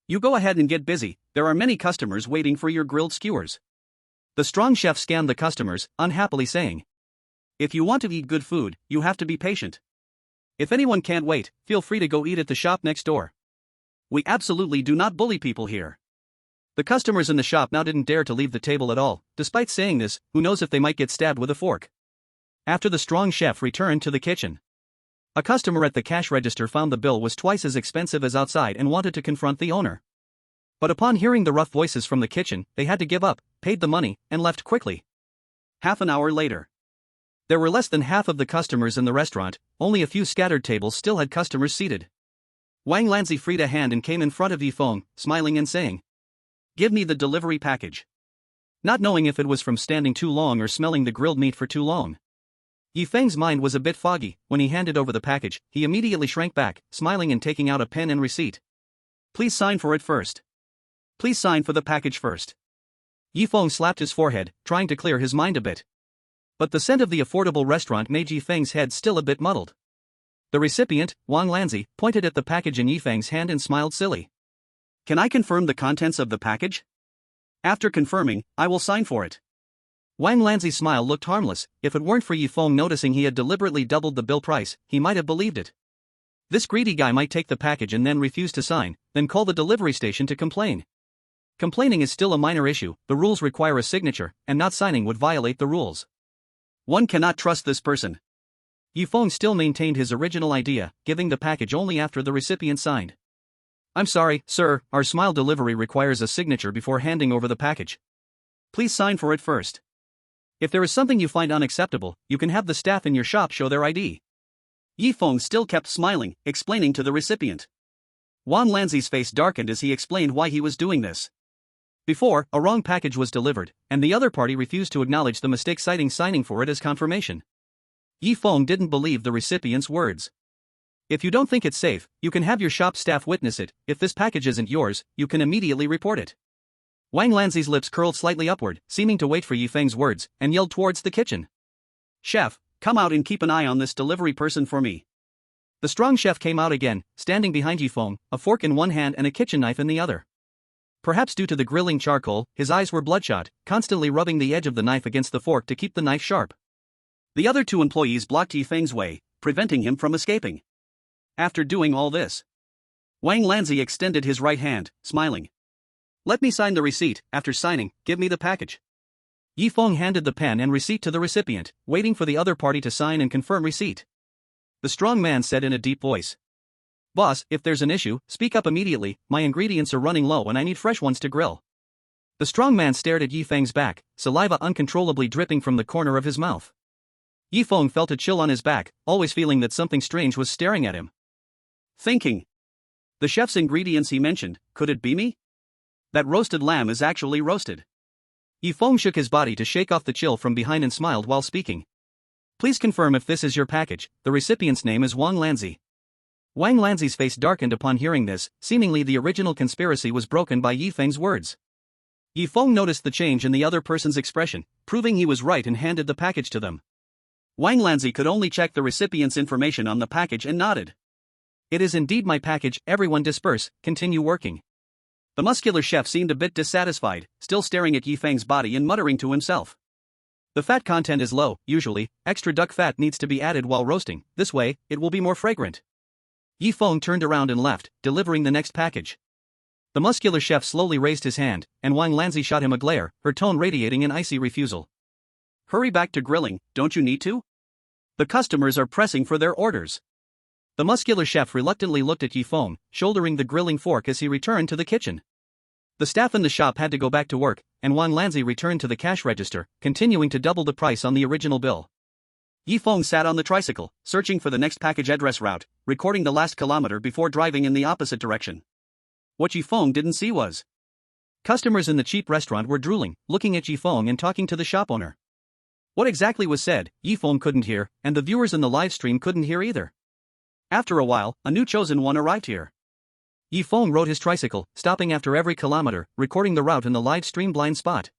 S1: You go ahead and get busy, there are many customers waiting for your grilled skewers. The strong chef scanned the customers, unhappily saying, if you want to eat good food, you have to be patient. If anyone can't wait, feel free to go eat at the shop next door. We absolutely do not bully people here. The customers in the shop now didn't dare to leave the table at all. Despite saying this, who knows if they might get stabbed with a fork. After the strong chef returned to the kitchen, a customer at the cash register found the bill was twice as expensive as outside and wanted to confront the owner. But upon hearing the rough voices from the kitchen, they had to give up, paid the money, and left quickly. Half an hour later, there were less than half of the customers in the restaurant. Only a few scattered tables still had customers seated. Wang Lanzi freed a hand and came in front of Feng, smiling and saying, give me the delivery package. Not knowing if it was from standing too long or smelling the grilled meat for too long. Feng's mind was a bit foggy. When he handed over the package, he immediately shrank back, smiling and taking out a pen and receipt. Please sign for it first. Please sign for the package first. Feng slapped his forehead, trying to clear his mind a bit. But the scent of the affordable restaurant made Feng's head still a bit muddled. The recipient, Wang Lanzi, pointed at the package in Feng's hand and smiled silly. Can I confirm the contents of the package? After confirming, I will sign for it. Wang Lanzi's smile looked harmless. If it weren't for Feng noticing he had deliberately doubled the bill price, he might have believed it. This greedy guy might take the package and then refuse to sign, then call the delivery station to complain. Complaining is still a minor issue. The rules require a signature, and not signing would violate the rules. One cannot trust this person. Feng still maintained his original idea, giving the package only after the recipient signed. I'm sorry, sir, our smile delivery requires a signature before handing over the package. Please sign for it first. If there is something you find unacceptable, you can have the staff in your shop show their ID. Feng still kept smiling, explaining to the recipient. Wang Lanzi's face darkened as he explained why he was doing this. Before, a wrong package was delivered, and the other party refused to acknowledge the mistake, citing signing for it as confirmation. Feng didn't believe the recipient's words. If you don't think it's safe, you can have your shop staff witness it. If this package isn't yours, you can immediately report it. Wang Lanzi's lips curled slightly upward, seeming to wait for Feng's words, and yelled towards the kitchen. Chef, come out and keep an eye on this delivery person for me. The strong chef came out again, standing behind Feng, a fork in one hand and a kitchen knife in the other. Perhaps due to the grilling charcoal, his eyes were bloodshot, constantly rubbing the edge of the knife against the fork to keep the knife sharp. The other 2 employees blocked Feng's way, preventing him from escaping. After doing all this, Wang Lanzi extended his right hand, smiling. Let me sign the receipt. After signing, give me the package. Feng handed the pen and receipt to the recipient, waiting for the other party to sign and confirm receipt. The strong man said in a deep voice. Boss, if there's an issue, speak up immediately. My ingredients are running low and I need fresh ones to grill. The strong man stared at Feng's back, saliva uncontrollably dripping from the corner of his mouth. Feng felt a chill on his back, always feeling that something strange was staring at him. Thinking. The chef's ingredients he mentioned, could it be me? That roasted lamb is actually roasted. Feng shook his body to shake off the chill from behind and smiled while speaking. Please confirm if this is your package. The recipient's name is Wang Lanzi. Wang Lanzi's face darkened upon hearing this. Seemingly the original conspiracy was broken by Feng's words. Feng noticed the change in the other person's expression, proving he was right, and handed the package to them. Wang Lanzi could only check the recipient's information on the package and nodded. It is indeed my package. Everyone disperse, continue working. The muscular chef seemed a bit dissatisfied, still staring at Feng's body and muttering to himself. The fat content is low, usually, extra duck fat needs to be added while roasting, this way, it will be more fragrant. Yi Feng turned around and left, delivering the next package. The muscular chef slowly raised his hand, and Wang Lanzi shot him a glare, her tone radiating an icy refusal. Hurry back to grilling, don't you need to? The customers are pressing for their orders. The muscular chef reluctantly looked at Yi Feng, shouldering the grilling fork as he returned to the kitchen. The staff in the shop had to go back to work, and Wang Lanzi returned to the cash register, continuing to double the price on the original bill. Yi Feng sat on the tricycle, searching for the next package address route, recording the last kilometer before driving in the opposite direction. What Yi Feng didn't see was customers in the cheap restaurant were drooling, looking at Yi Feng and talking to the shop owner. What exactly was said, Yi Feng couldn't hear, and the viewers in the live stream couldn't hear either. After a while, a new chosen one arrived here. Yi Feng rode his tricycle, stopping after every kilometer, recording the route in the live stream blind spot.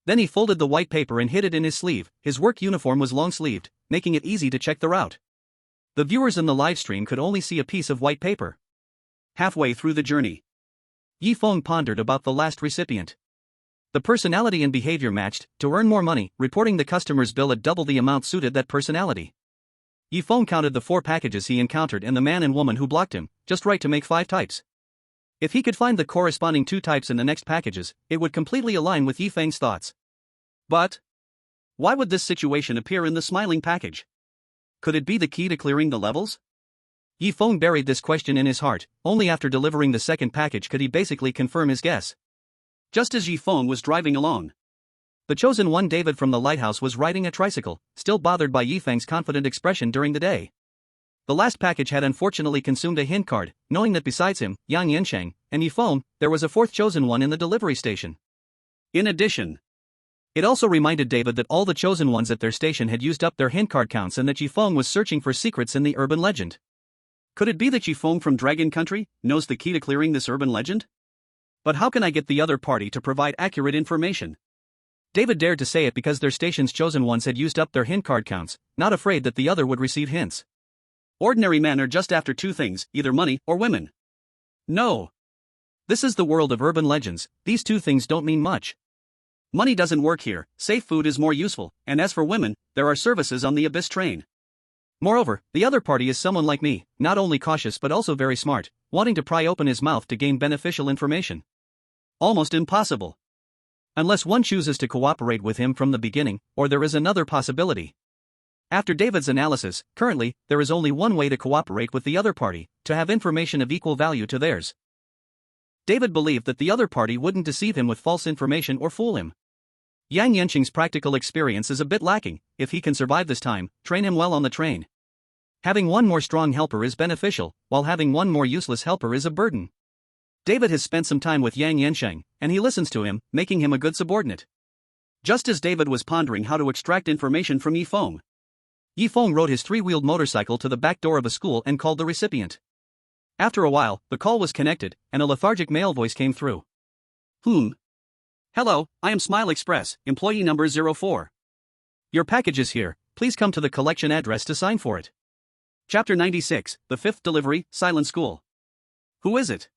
S1: Then he folded the white paper and hid it in his sleeve. His work uniform was long-sleeved, making it easy to check the route. The viewers in the live stream could only see a piece of white paper. Halfway through the journey, Yi Feng pondered about the last recipient. The personality and behavior matched. To earn more money, reporting the customer's bill at double the amount suited that personality. Yi Feng counted the 4 packages he encountered and the man and woman who blocked him, just right to make 5 types. If he could find the corresponding 2 types in the next packages, it would completely align with Yi Feng's thoughts. But why would this situation appear in the smiling package? Could it be the key to clearing the levels? Yi Feng buried this question in his heart. Only after delivering the second package could he basically confirm his guess. Just as Yi Feng was driving along, the chosen one David from the Lighthouse was riding a tricycle, still bothered by Yi Feng's confident expression during the day. The last package had unfortunately consumed a hint card, knowing that besides him, Yang Yansheng, and Yi Feng, there was a 4th chosen one in the delivery station. In addition, it also reminded David that all the chosen ones at their station had used up their hint card counts and that Yi Feng was searching for secrets in the urban legend. Could it be that Yi Feng from Dragon Country knows the key to clearing this urban legend? But how can I get the other party to provide accurate information? David dared to say it because their station's chosen ones had used up their hint card counts, not afraid that the other would receive hints. Ordinary men are just after 2 things, either money or women. No. This is the world of urban legends, these 2 things don't mean much. Money doesn't work here, safe food is more useful, and as for women, there are services on the Abyss train. Moreover, the other party is someone like me, not only cautious but also very smart, wanting to pry open his mouth to gain beneficial information. Almost impossible. Unless one chooses to cooperate with him from the beginning, or there is another possibility. After David's analysis, currently, there is only one way to cooperate with the other party, to have information of equal value to theirs. David believed that the other party wouldn't deceive him with false information or fool him. Yang Yansheng's practical experience is a bit lacking. If he can survive this time, train him well on the train. Having one more strong helper is beneficial, while having one more useless helper is a burden. David has spent some time with Yang Yansheng, and he listens to him, making him a good subordinate. Just as David was pondering how to extract information from Yi Feng, Yi Feng rode his 3-wheeled motorcycle to the back door of a school and called the recipient. After a while, the call was connected, and a lethargic male voice came through. Hello, I am Smile Express, employee number 04. Your package is here, please come to the collection address to sign for it. Chapter 96, The 5th Delivery, Silent School. Who is it?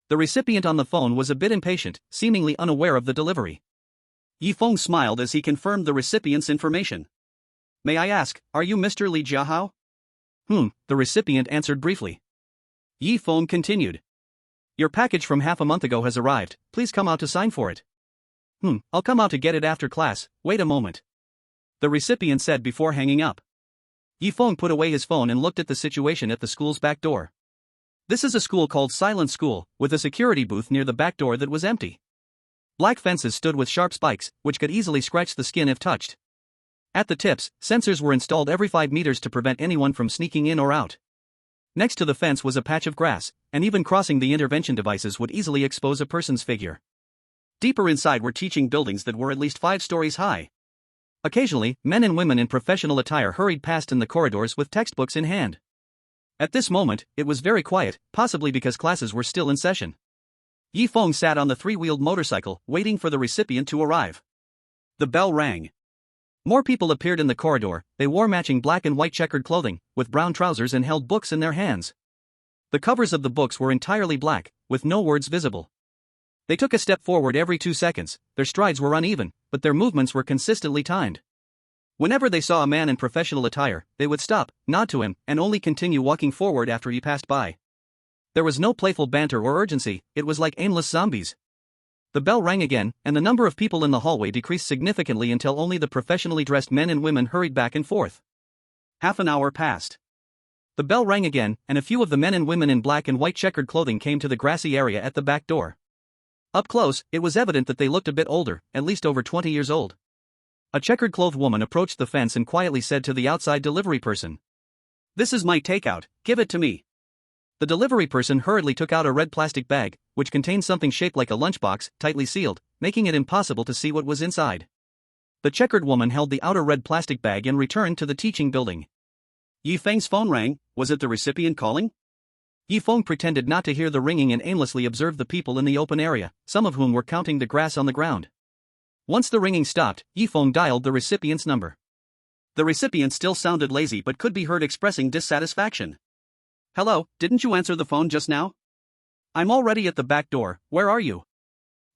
S1: The recipient on the phone was a bit impatient, seemingly unaware of the delivery. Yi Feng smiled as he confirmed the recipient's information. May I ask, are you Mr. Li Jiahao? The recipient answered briefly. Yi Feng continued. Your package from half a month ago has arrived, please come out to sign for it. I'll come out to get it after class, wait a moment. The recipient said before hanging up. Yi Feng put away his phone and looked at the situation at the school's back door. This is a school called Silent School, with a security booth near the back door that was empty. Black fences stood with sharp spikes, which could easily scratch the skin if touched. At the tips, sensors were installed every 5 meters to prevent anyone from sneaking in or out. Next to the fence was a patch of grass, and even crossing the intervention devices would easily expose a person's figure. Deeper inside were teaching buildings that were at least 5 stories high. Occasionally, men and women in professional attire hurried past in the corridors with textbooks in hand. At this moment, it was very quiet, possibly because classes were still in session. Yi Feng sat on the 3-wheeled motorcycle, waiting for the recipient to arrive. The bell rang. More people appeared in the corridor. They wore matching black and white checkered clothing, with brown trousers and held books in their hands. The covers of the books were entirely black, with no words visible. They took a step forward every 2 seconds. Their strides were uneven, but their movements were consistently timed. Whenever they saw a man in professional attire, they would stop, nod to him, and only continue walking forward after he passed by. There was no playful banter or urgency, it was like aimless zombies. The bell rang again, and the number of people in the hallway decreased significantly until only the professionally dressed men and women hurried back and forth. Half an hour passed. The bell rang again, and a few of the men and women in black and white checkered clothing came to the grassy area at the back door. Up close, it was evident that they looked a bit older, at least over 20 years old. A checkered-clothed woman approached the fence and quietly said to the outside delivery person, "This is my takeout, give it to me." The delivery person hurriedly took out a red plastic bag, which contained something shaped like a lunchbox, tightly sealed, making it impossible to see what was inside. The checkered woman held the outer red plastic bag and returned to the teaching building. Yi Feng's phone rang. Was it the recipient calling? Yi Feng pretended not to hear the ringing and aimlessly observed the people in the open area, some of whom were counting the grass on the ground. Once the ringing stopped, Yi Feng dialed the recipient's number. The recipient still sounded lazy but could be heard expressing dissatisfaction. "Hello, didn't you answer the phone just now? I'm already at the back door, where are you?"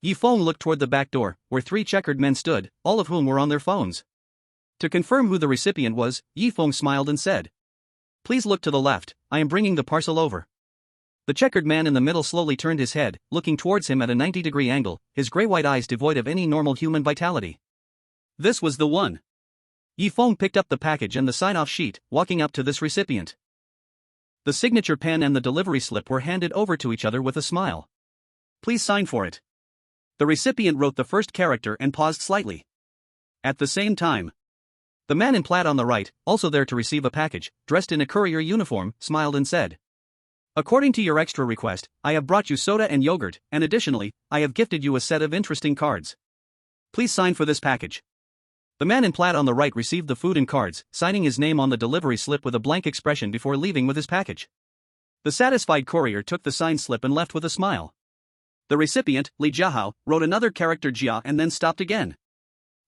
S1: Yi Feng looked toward the back door, where 3 checkered men stood, all of whom were on their phones. To confirm who the recipient was, Yi Feng smiled and said, "Please look to the left, I am bringing the parcel over." The checkered man in the middle slowly turned his head, looking towards him at a 90-degree angle, his gray-white eyes devoid of any normal human vitality. This was the one. Yi Feng picked up the package and the sign-off sheet, walking up to this recipient. The signature pen and the delivery slip were handed over to each other with a smile. "Please sign for it." The recipient wrote the first character and paused slightly. At the same time, the man in plaid on the right, also there to receive a package, dressed in a courier uniform, smiled and said, "According to your extra request, I have brought you soda and yogurt, and additionally, I have gifted you a set of interesting cards. Please sign for this package." The man in plaid on the right received the food and cards, signing his name on the delivery slip with a blank expression before leaving with his package. The satisfied courier took the signed slip and left with a smile. The recipient, Li Jiahao, wrote another character Jia and then stopped again.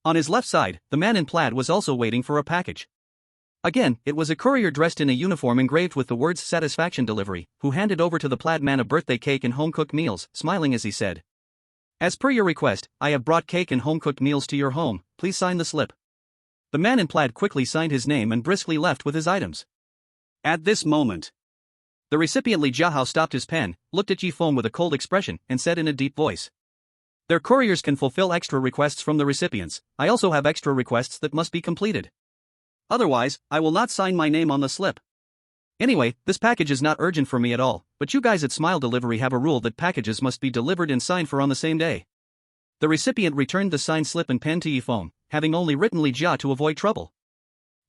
S1: On his left side, the man in plaid was also waiting for a package. Again, it was a courier dressed in a uniform engraved with the words "Satisfaction Delivery," who handed over to the plaid man a birthday cake and home-cooked meals, smiling as he said, "As per your request, I have brought cake and home-cooked meals to your home, please sign the slip." The man in plaid quickly signed his name and briskly left with his items. At this moment, the recipient Li Jiahao stopped his pen, looked at Yi Feng with a cold expression, and said in a deep voice, "Their couriers can fulfill extra requests from the recipients, I also have extra requests that must be completed. Otherwise, I will not sign my name on the slip. Anyway, this package is not urgent for me at all, but you guys at Smile Delivery have a rule that packages must be delivered and signed for on the same day." The recipient returned the signed slip and pen to Yi Feng, having only written Li Jia to avoid trouble.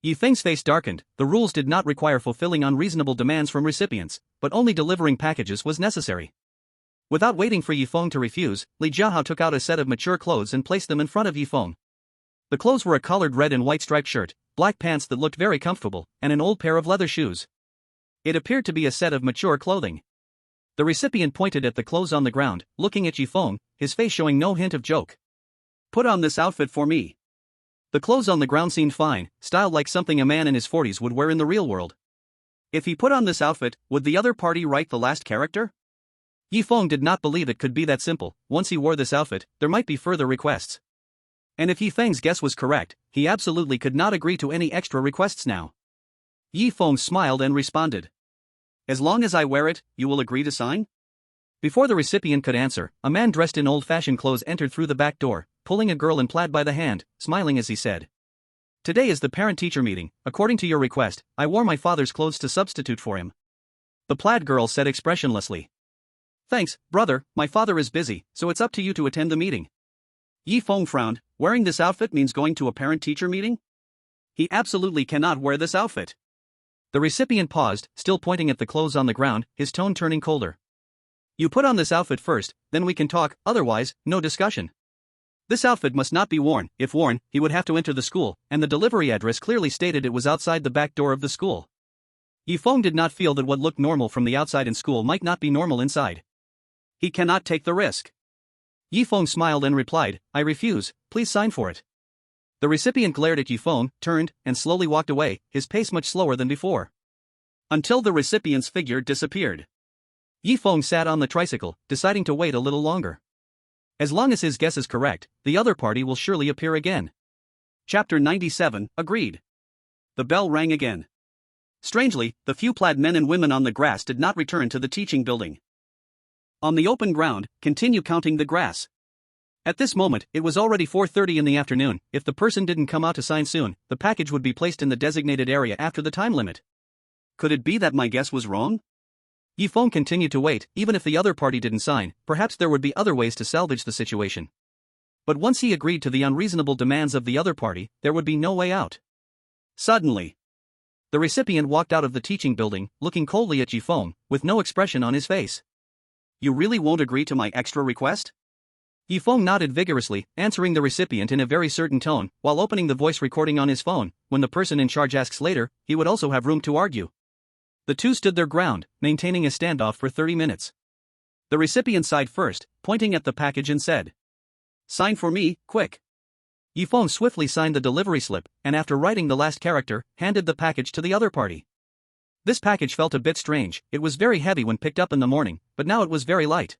S1: Yi Feng's face darkened. The rules did not require fulfilling unreasonable demands from recipients, but only delivering packages was necessary. Without waiting for Yi Feng to refuse, Li Jiahao took out a set of mature clothes and placed them in front of Yi Feng. The clothes were a collared red and white striped shirt, black pants that looked very comfortable, and an old pair of leather shoes. It appeared to be a set of mature clothing. The recipient pointed at the clothes on the ground, looking at Yi Feng, his face showing no hint of joke. "Put on this outfit for me." The clothes on the ground seemed fine, styled like something a man in his 40s would wear in the real world. If he put on this outfit, would the other party write the last character? Yi Feng did not believe it could be that simple. Once he wore this outfit, there might be further requests. And if Yi Feng's guess was correct, he absolutely could not agree to any extra requests now. Yi Feng smiled and responded, "As long as I wear it, you will agree to sign?" Before the recipient could answer, a man dressed in old-fashioned clothes entered through the back door, pulling a girl in plaid by the hand, smiling as he said, "Today is the parent-teacher meeting. According to your request, I wore my father's clothes to substitute for him." The plaid girl said expressionlessly, "Thanks, brother, my father is busy, so it's up to you to attend the meeting." Yi Feng frowned. Wearing this outfit means going to a parent-teacher meeting? He absolutely cannot wear this outfit. The recipient paused, still pointing at the clothes on the ground, his tone turning colder. "You put on this outfit first, then we can talk, otherwise, no discussion. This outfit must not be worn. If worn, he would have to enter the school, and the delivery address clearly stated it was outside the back door of the school." Yi Feng did not feel that what looked normal from the outside in school might not be normal inside. He cannot take the risk. Yi Feng smiled and replied, "I refuse, please sign for it." The recipient glared at Yi Feng, turned, and slowly walked away, his pace much slower than before. Until the recipient's figure disappeared. Yi Feng sat on the tricycle, deciding to wait a little longer. As long as his guess is correct, the other party will surely appear again. Chapter 97, agreed. The bell rang again. Strangely, the few plaid men and women on the grass did not return to the teaching building. On the open ground, continue counting the grass. At this moment, it was already 4:30 in the afternoon. If the person didn't come out to sign soon, the package would be placed in the designated area after the time limit. Could it be that my guess was wrong? Feng continued to wait. Even if the other party didn't sign, perhaps there would be other ways to salvage the situation. But once he agreed to the unreasonable demands of the other party, there would be no way out. Suddenly, the recipient walked out of the teaching building, looking coldly at Feng, with no expression on his face. You really won't agree to my extra request? Feng nodded vigorously, answering the recipient in a very certain tone, while opening the voice recording on his phone. When the person in charge asks later, he would also have room to argue. The two stood their ground, maintaining a standoff for 30 minutes. The recipient sighed first, pointing at the package and said, "Sign for me, quick." Feng swiftly signed the delivery slip, and after writing the last character, handed the package to the other party. This package felt a bit strange. It was very heavy when picked up in the morning, but now it was very light.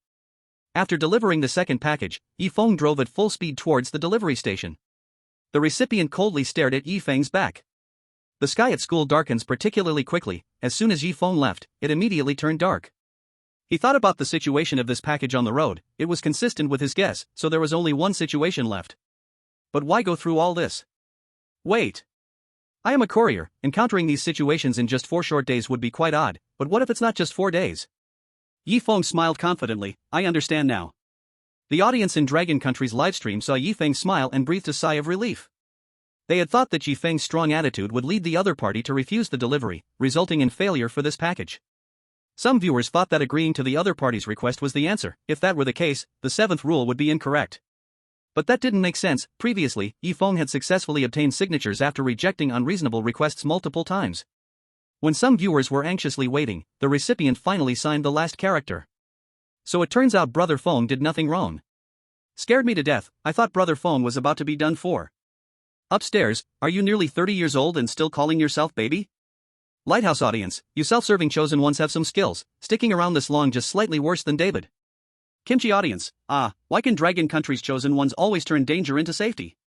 S1: After delivering the second package, Feng drove at full speed towards the delivery station. The recipient coldly stared at Feng's back. The sky at school darkens particularly quickly. As soon as Feng left, it immediately turned dark. He thought about the situation of this package on the road. It was consistent with his guess, so there was only one situation left. But why go through all this? Wait. I am a courier. Encountering these situations in just 4 short days would be quite odd, but what if it's not just 4 days? Feng smiled confidently. I understand now. The audience in Dragon Country's livestream saw Feng smile and breathed a sigh of relief. They had thought that Feng's strong attitude would lead the other party to refuse the delivery, resulting in failure for this package. Some viewers thought that agreeing to the other party's request was the answer. If that were the case, the 7th rule would be incorrect. But that didn't make sense. Previously, Feng had successfully obtained signatures after rejecting unreasonable requests multiple times. When some viewers were anxiously waiting, the recipient finally signed the last character. So it turns out Brother Feng did nothing wrong. Scared me to death. I thought Brother Feng was about to be done for. Upstairs, are you nearly 30 years old and still calling yourself baby? Lighthouse audience, you self-serving chosen ones have some skills. Sticking around this long just slightly worse than David. Kimchi audience, why can Dragon Country's chosen ones always turn danger into safety?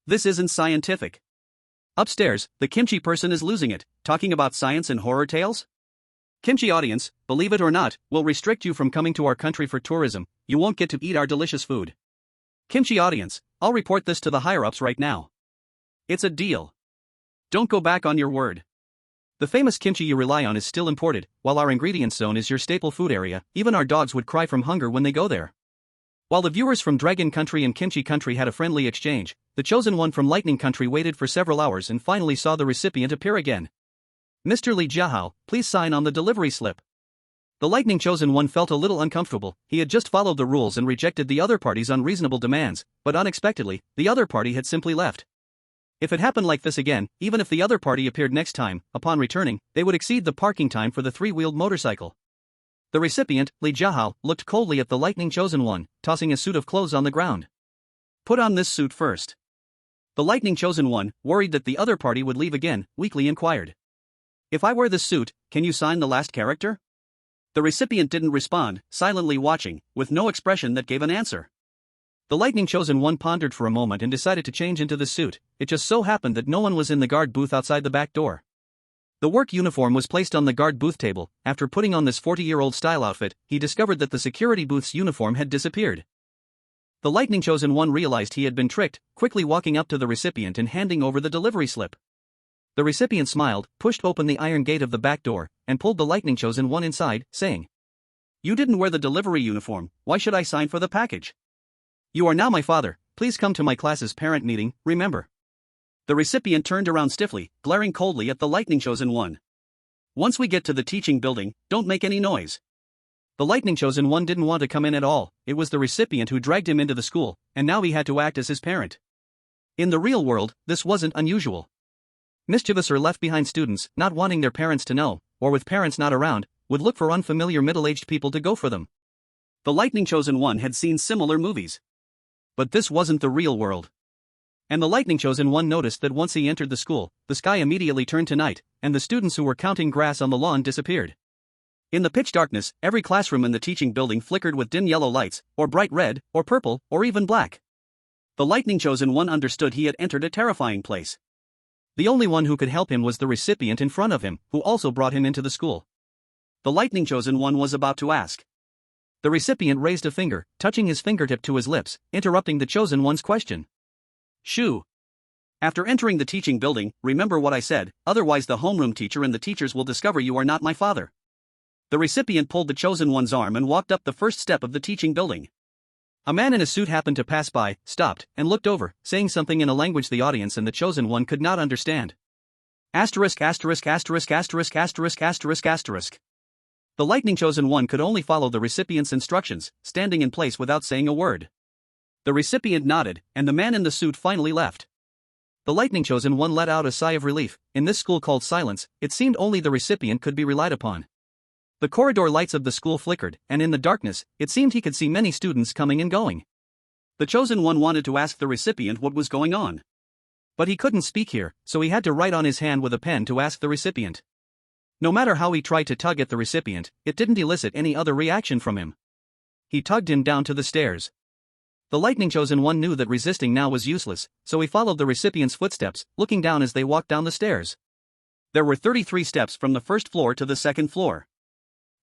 S1: This isn't scientific. Upstairs, the Kimchi person is losing it, talking about science and horror tales? Kimchi audience, believe it or not, will restrict you from coming to our country for tourism. You won't get to eat our delicious food. Kimchi audience, I'll report this to the higher-ups right now. It's a deal. Don't go back on your word. The famous kimchi you rely on is still imported, while our ingredients zone is your staple food area. Even our dogs would cry from hunger when they go there. While the viewers from Dragon Country and Kimchi Country had a friendly exchange, the chosen one from Lightning Country waited for several hours and finally saw the recipient appear again. Mr. Li Jiahao, please sign on the delivery slip. The Lightning chosen one felt a little uncomfortable. He had just followed the rules and rejected the other party's unreasonable demands, but unexpectedly, the other party had simply left. If it happened like this again, even if the other party appeared next time, upon returning, they would exceed the parking time for the 3-wheeled motorcycle. The recipient, Li Jiahao, looked coldly at the Lightning chosen one, tossing a suit of clothes on the ground. Put on this suit first. The Lightning chosen one, worried that the other party would leave again, weakly inquired. If I wear this suit, can you sign the last character? The recipient didn't respond, silently watching, with no expression that gave an answer. The Lightning chosen one pondered for a moment and decided to change into the suit. It just so happened that no one was in the guard booth outside the back door. The work uniform was placed on the guard booth table. After putting on this 40-year-old style outfit, he discovered that the security booth's uniform had disappeared. The Lightning chosen one realized he had been tricked, quickly walking up to the recipient and handing over the delivery slip. The recipient smiled, pushed open the iron gate of the back door, and pulled the Lightning chosen one inside, saying, "You didn't wear the delivery uniform, why should I sign for the package? You are now my father, please come to my class's parent meeting, remember." The recipient turned around stiffly, glaring coldly at the Lightning chosen one. "Once we get to the teaching building, don't make any noise." The Lightning chosen one didn't want to come in at all. It was the recipient who dragged him into the school, and now he had to act as his parent. In the real world, this wasn't unusual. Mischievous or left-behind students, not wanting their parents to know, or with parents not around, would look for unfamiliar middle-aged people to go for them. The Lightning chosen one had seen similar movies. But this wasn't the real world. And the Lightning chosen one noticed that once he entered the school, the sky immediately turned to night, and the students who were counting grass on the lawn disappeared. In the pitch darkness, every classroom in the teaching building flickered with dim yellow lights, or bright red, or purple, or even black. The lightning chosen one understood he had entered a terrifying place. The only one who could help him was the recipient in front of him, who also brought him into the school. The lightning chosen one was about to ask. The recipient raised a finger, touching his fingertip to his lips, interrupting the chosen one's question. Shoo. After entering the teaching building, remember what I said, otherwise the homeroom teacher and the teachers will discover you are not my father. The recipient pulled the chosen one's arm and walked up the first step of the teaching building. A man in a suit happened to pass by, stopped, and looked over, saying something in a language the audience and the chosen one could not understand. Asterisk asterisk asterisk asterisk asterisk asterisk asterisk. The lightning chosen one could only follow the recipient's instructions, standing in place without saying a word. The recipient nodded, and the man in the suit finally left. The lightning chosen one let out a sigh of relief. In this school called silence, it seemed only the recipient could be relied upon. The corridor lights of the school flickered, and in the darkness, it seemed he could see many students coming and going. The chosen one wanted to ask the recipient what was going on. But he couldn't speak here, so he had to write on his hand with a pen to ask the recipient. No matter how he tried to tug at the recipient, it didn't elicit any other reaction from him. He tugged him down to the stairs. The lightning chosen one knew that resisting now was useless, so he followed the recipient's footsteps, looking down as they walked down the stairs. There were 33 steps from the first floor to the second floor.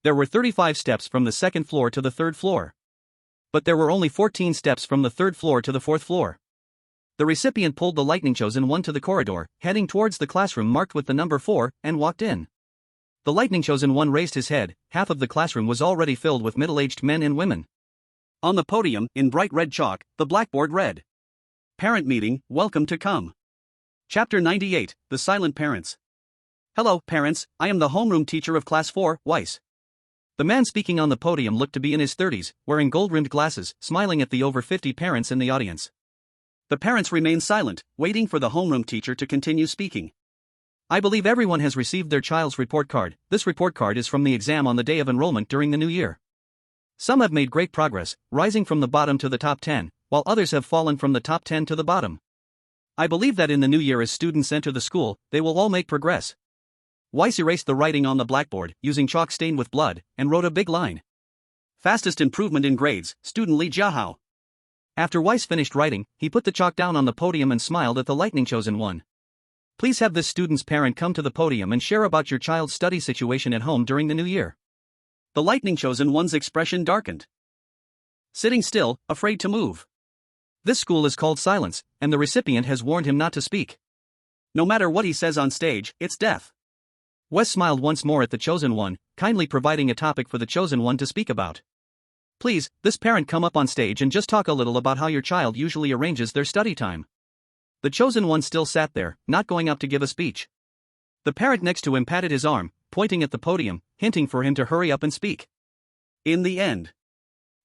S1: There were 35 steps from the second floor to the third floor. But there were only 14 steps from the third floor to the fourth floor. The recipient pulled the lightning chosen one to the corridor, heading towards the classroom marked with the number 4, and walked in. The lightning chosen one raised his head. Half of the classroom was already filled with middle-aged men and women. On the podium, in bright red chalk, the blackboard read, "Parent meeting, welcome to come." Chapter 98, The Silent Parents. "Hello, parents, I am the homeroom teacher of Class 4, Weiss." The man speaking on the podium looked to be in his 30s, wearing gold-rimmed glasses, smiling at the over 50 parents in the audience. The parents remained silent, waiting for the homeroom teacher to continue speaking. "I believe everyone has received their child's report card. This report card is from the exam on the day of enrollment during the new year. Some have made great progress, rising from the bottom to the top 10, while others have fallen from the top 10 to the bottom. I believe that in the new year as students enter the school, they will all make progress." Weiss erased the writing on the blackboard, using chalk stained with blood, and wrote a big line. "Fastest improvement in grades, student Li Jiahao." After Weiss finished writing, he put the chalk down on the podium and smiled at the lightning chosen one. "Please have this student's parent come to the podium and share about your child's study situation at home during the new year." The lightning chosen one's expression darkened. Sitting still, afraid to move. This school is called silence, and the recipient has warned him not to speak. No matter what he says on stage, it's death. Wes smiled once more at the chosen one, kindly providing a topic for the chosen one to speak about. "Please, this parent come up on stage and just talk a little about how your child usually arranges their study time." The chosen one still sat there, not going up to give a speech. The parent next to him patted his arm, pointing at the podium, hinting for him to hurry up and speak. In the end,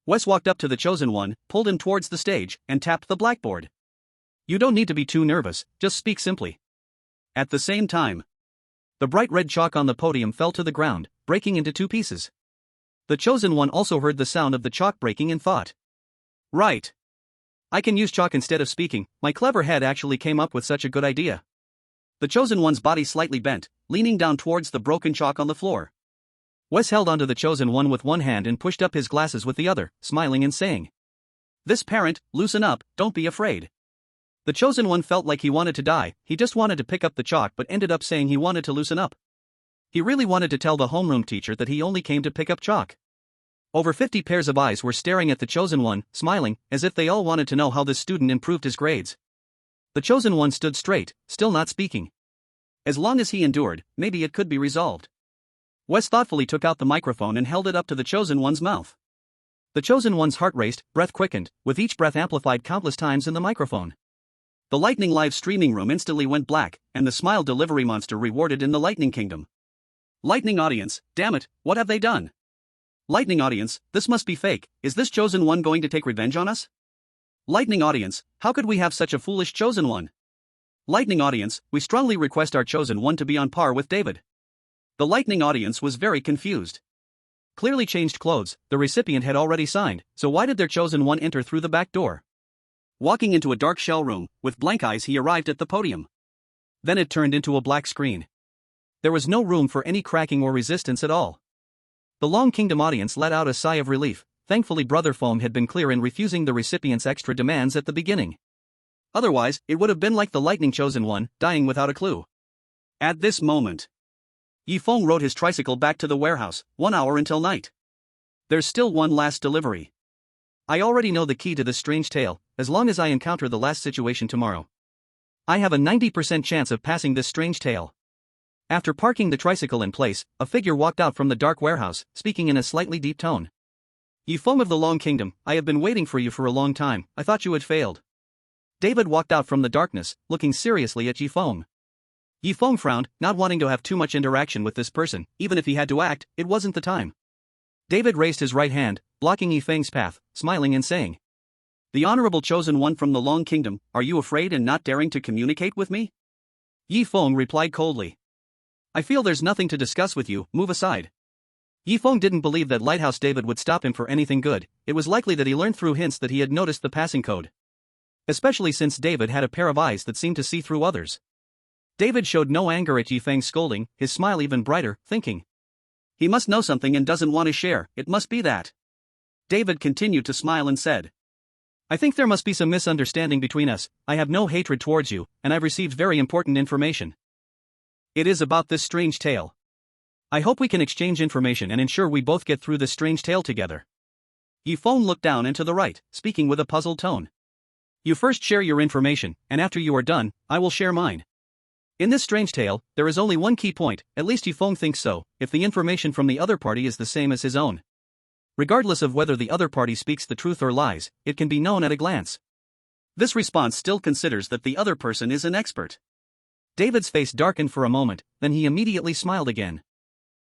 S1: Wes walked up to the chosen one, pulled him towards the stage, and tapped the blackboard. "You don't need to be too nervous, just speak simply." At the same time, the bright red chalk on the podium fell to the ground, breaking into 2 pieces. The chosen one also heard the sound of the chalk breaking and thought, "Right. I can use chalk instead of speaking. My clever head actually came up with such a good idea." The chosen one's body slightly bent, leaning down towards the broken chalk on the floor. Wes held onto the chosen one with one hand and pushed up his glasses with the other, smiling and saying, "This parent, loosen up, don't be afraid." The chosen one felt like he wanted to die. He just wanted to pick up the chalk but ended up saying he wanted to loosen up. He really wanted to tell the homeroom teacher that he only came to pick up chalk. Over 50 pairs of eyes were staring at the chosen one, smiling, as if they all wanted to know how this student improved his grades. The chosen one stood straight, still not speaking. As long as he endured, maybe it could be resolved. Wes thoughtfully took out the microphone and held it up to the chosen one's mouth. The chosen one's heart raced, breath quickened, with each breath amplified countless times in the microphone. The lightning live streaming room instantly went black, and the smile delivery monster rewarded in the lightning kingdom. Lightning audience, damn it, what have they done? Lightning audience, this must be fake. Is this chosen one going to take revenge on us? Lightning audience, how could we have such a foolish chosen one? Lightning audience, we strongly request our chosen one to be on par with David. The lightning audience was very confused. Clearly changed clothes, the recipient had already signed, so why did their chosen one enter through the back door? Walking into a dark shell room, with blank eyes he arrived at the podium. Then it turned into a black screen. There was no room for any cracking or resistance at all. The Long Kingdom audience let out a sigh of relief. Thankfully Brother Feng had been clear in refusing the recipient's extra demands at the beginning. Otherwise, it would have been like the lightning chosen one, dying without a clue. At this moment, Yi Feng rode his tricycle back to the warehouse, 1 hour until night. There's still one last delivery. I already know the key to this strange tale, as long as I encounter the last situation tomorrow. I have a 90% chance of passing this strange tale. After parking the tricycle in place, a figure walked out from the dark warehouse, speaking in a slightly deep tone. Yi Feng of the Long Kingdom, I have been waiting for you for a long time. I thought you had failed. David walked out from the darkness, looking seriously at Yi Feng. Yi Feng frowned, not wanting to have too much interaction with this person. Even if he had to act, it wasn't the time. David raised his right hand, blocking Yi Feng's path, smiling and saying, "The honorable chosen one from the Long Kingdom, are you afraid and not daring to communicate with me?" Yi Feng replied coldly. "I feel there's nothing to discuss with you, move aside." Yi Feng didn't believe that Lighthouse David would stop him for anything good. It was likely that he learned through hints that he had noticed the passing code. Especially since David had a pair of eyes that seemed to see through others. David showed no anger at Yi Feng's scolding, his smile even brighter, thinking, "He must know something and doesn't want to share, it must be that." David continued to smile and said, "I think there must be some misunderstanding between us. I have no hatred towards you, and I've received very important information. It is about this strange tale. I hope we can exchange information and ensure we both get through this strange tale together." Yi Feng looked down and to the right, speaking with a puzzled tone. "You first share your information, and after you are done, I will share mine. In this strange tale, there is only one key point, at least Yi Feng thinks so, if the information from the other party is the same as his own. Regardless of whether the other party speaks the truth or lies, it can be known at a glance. This response still considers that the other person is an expert." David's face darkened for a moment, then he immediately smiled again.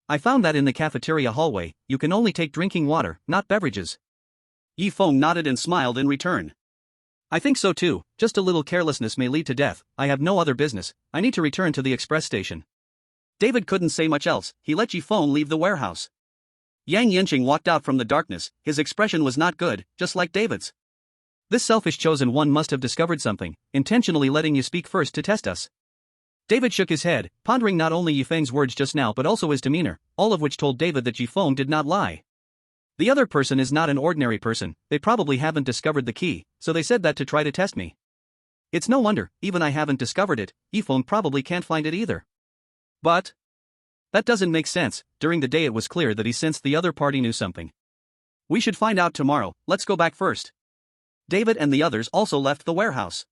S1: "I found that in the cafeteria hallway, you can only take drinking water, not beverages." Yi Feng nodded and smiled in return. "I think so too, just a little carelessness may lead to death. I have no other business, I need to return to the express station." David couldn't say much else, he let Yi Feng leave the warehouse. Yang Yanqing walked out from the darkness, his expression was not good, just like David's. "This selfish chosen one must have discovered something, intentionally letting you speak first to test us." David shook his head, pondering not only Yi Feng's words just now but also his demeanor, all of which told David that Yi Feng did not lie. The other person is not an ordinary person, they probably haven't discovered the key, so they said that to try to test me. It's no wonder, even I haven't discovered it, Yi Feng probably can't find it either. But that doesn't make sense. During the day it was clear that he sensed the other party knew something. "We should find out tomorrow, let's go back first." David and the others also left the warehouse.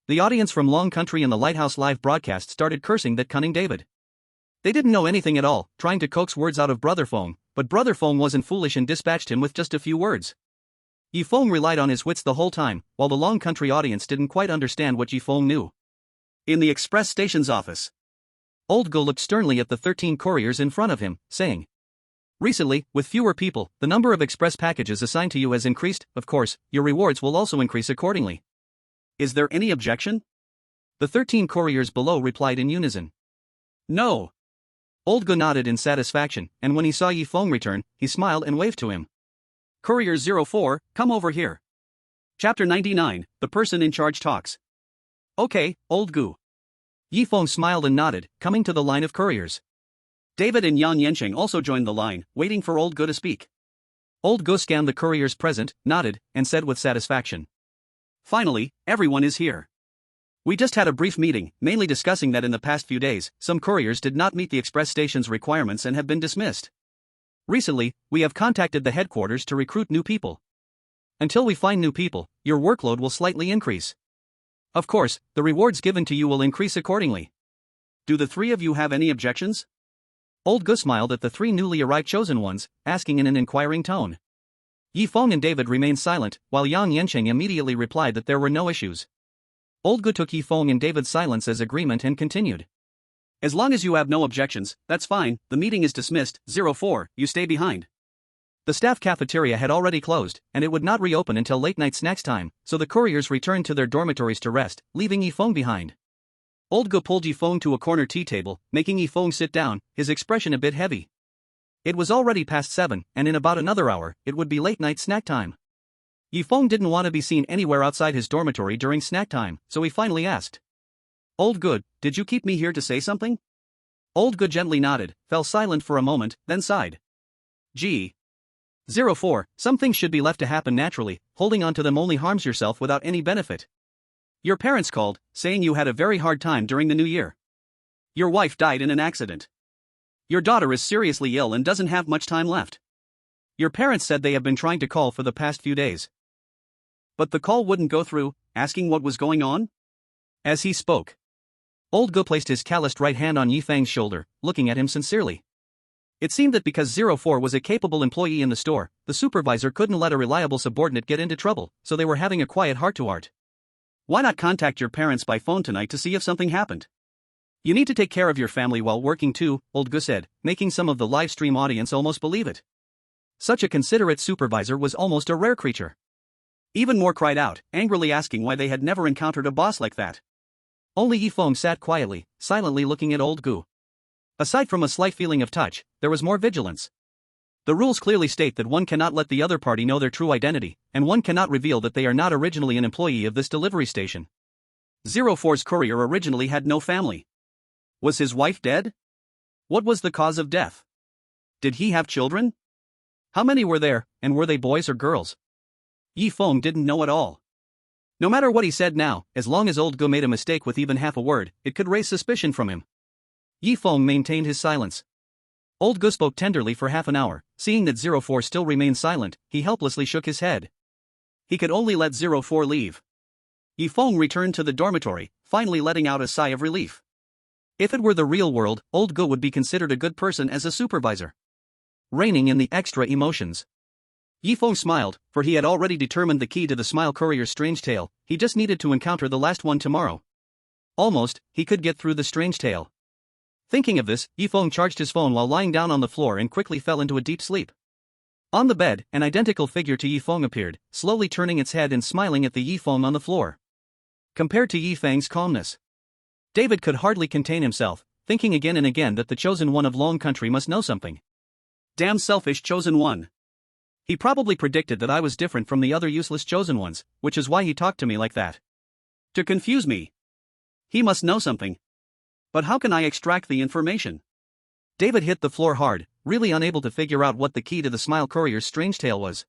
S1: The audience from Long Country and the Lighthouse live broadcast started cursing that cunning David. They didn't know anything at all, trying to coax words out of Brother Feng, but Brother Feng wasn't foolish and dispatched him with just a few words. Yi Feng relied on his wits the whole time, while the Long Country audience didn't quite understand what Yi Feng knew. In the express station's office, Old Go looked sternly at the 13 couriers in front of him, saying, "Recently, with fewer people, the number of express packages assigned to you has increased. Of course, your rewards will also increase accordingly. Is there any objection?" The 13 couriers below replied in unison. "No." Old Go nodded in satisfaction, and when he saw Yi Feng return, he smiled and waved to him. "Courier 04, come over here." Chapter 99, The Person in Charge Talks. "Okay, Old Go." Yi Feng smiled and nodded, coming to the line of couriers. David and Yang Yanqing also joined the line, waiting for Old Go to speak. Old Go scanned the couriers present, nodded, and said with satisfaction, "Finally, everyone is here. We just had a brief meeting, mainly discussing that in the past few days, some couriers did not meet the express station's requirements and have been dismissed. Recently, we have contacted the headquarters to recruit new people. Until we find new people, your workload will slightly increase. Of course, the rewards given to you will increase accordingly. Do the three of you have any objections?" Old Go smiled at the three newly arrived chosen ones, asking in an inquiring tone. Yi Feng and David remained silent, while Yang Yanqing immediately replied that there were no issues. Old Go took Yi Feng and David's silence as agreement and continued. "As long as you have no objections, that's fine, the meeting is dismissed. 04, you stay behind." The staff cafeteria had already closed, and it would not reopen until late-night snacks time, so the couriers returned to their dormitories to rest, leaving Yi Feng behind. Old Go pulled Yi Feng to a corner tea table, making Yi Feng sit down, his expression a bit heavy. It was already past 7, and in about another hour, it would be late-night snack time. Yi Feng didn't want to be seen anywhere outside his dormitory during snack time, so he finally asked, "Old Go, did you keep me here to say something?" Old Go gently nodded, fell silent for a moment, then sighed. Gee. 04, some things should be left to happen naturally, holding on to them only harms yourself without any benefit. Your parents called, saying you had a very hard time during the new year. Your wife died in an accident. Your daughter is seriously ill and doesn't have much time left. Your parents said they have been trying to call for the past few days. But the call wouldn't go through, asking what was going on? As he spoke, Old Go placed his calloused right hand on Yi Feng's shoulder, looking at him sincerely. It seemed that because 04 was a capable employee in the store, the supervisor couldn't let a reliable subordinate get into trouble, so they were having a quiet heart-to-heart. Why not contact your parents by phone tonight to see if something happened? You need to take care of your family while working too, Old Go said, making some of the live stream audience almost believe it. Such a considerate supervisor was almost a rare creature. Even more cried out, angrily asking why they had never encountered a boss like that. Only Yi Feng sat quietly, silently looking at Old Go. Aside from a slight feeling of touch, there was more vigilance. The rules clearly state that one cannot let the other party know their true identity, and one cannot reveal that they are not originally an employee of this delivery station. 04's courier originally had no family. Was his wife dead? What was the cause of death? Did he have children? How many were there, and were they boys or girls? Yi Feng didn't know at all. No matter what he said now, as long as Old Go made a mistake with even half a word, it could raise suspicion from him. Yi Feng maintained his silence. Old Go spoke tenderly for half an hour. Seeing that 04 still remained silent, he helplessly shook his head. He could only let 04 leave. Yi Feng returned to the dormitory, finally letting out a sigh of relief. If it were the real world, Old Go would be considered a good person as a supervisor. Reining in the extra emotions. Yi Feng smiled, for he had already determined the key to the Smile Courier's strange tale. He just needed to encounter the last one tomorrow. Almost, he could get through the strange tale. Thinking of this, Yi Feng charged his phone while lying down on the floor and quickly fell into a deep sleep. On the bed, an identical figure to Yi Feng appeared, slowly turning its head and smiling at the Yi Feng on the floor. Compared to Yi Feng's calmness, David could hardly contain himself, thinking again and again that the chosen one of Long Country must know something. Damn selfish chosen one. He probably predicted that I was different from the other useless chosen ones, which is why he talked to me like that. To confuse me. He must know something. But how can I extract the information? David hit the floor hard, really unable to figure out what the key to the Smile Courier's strange tale was.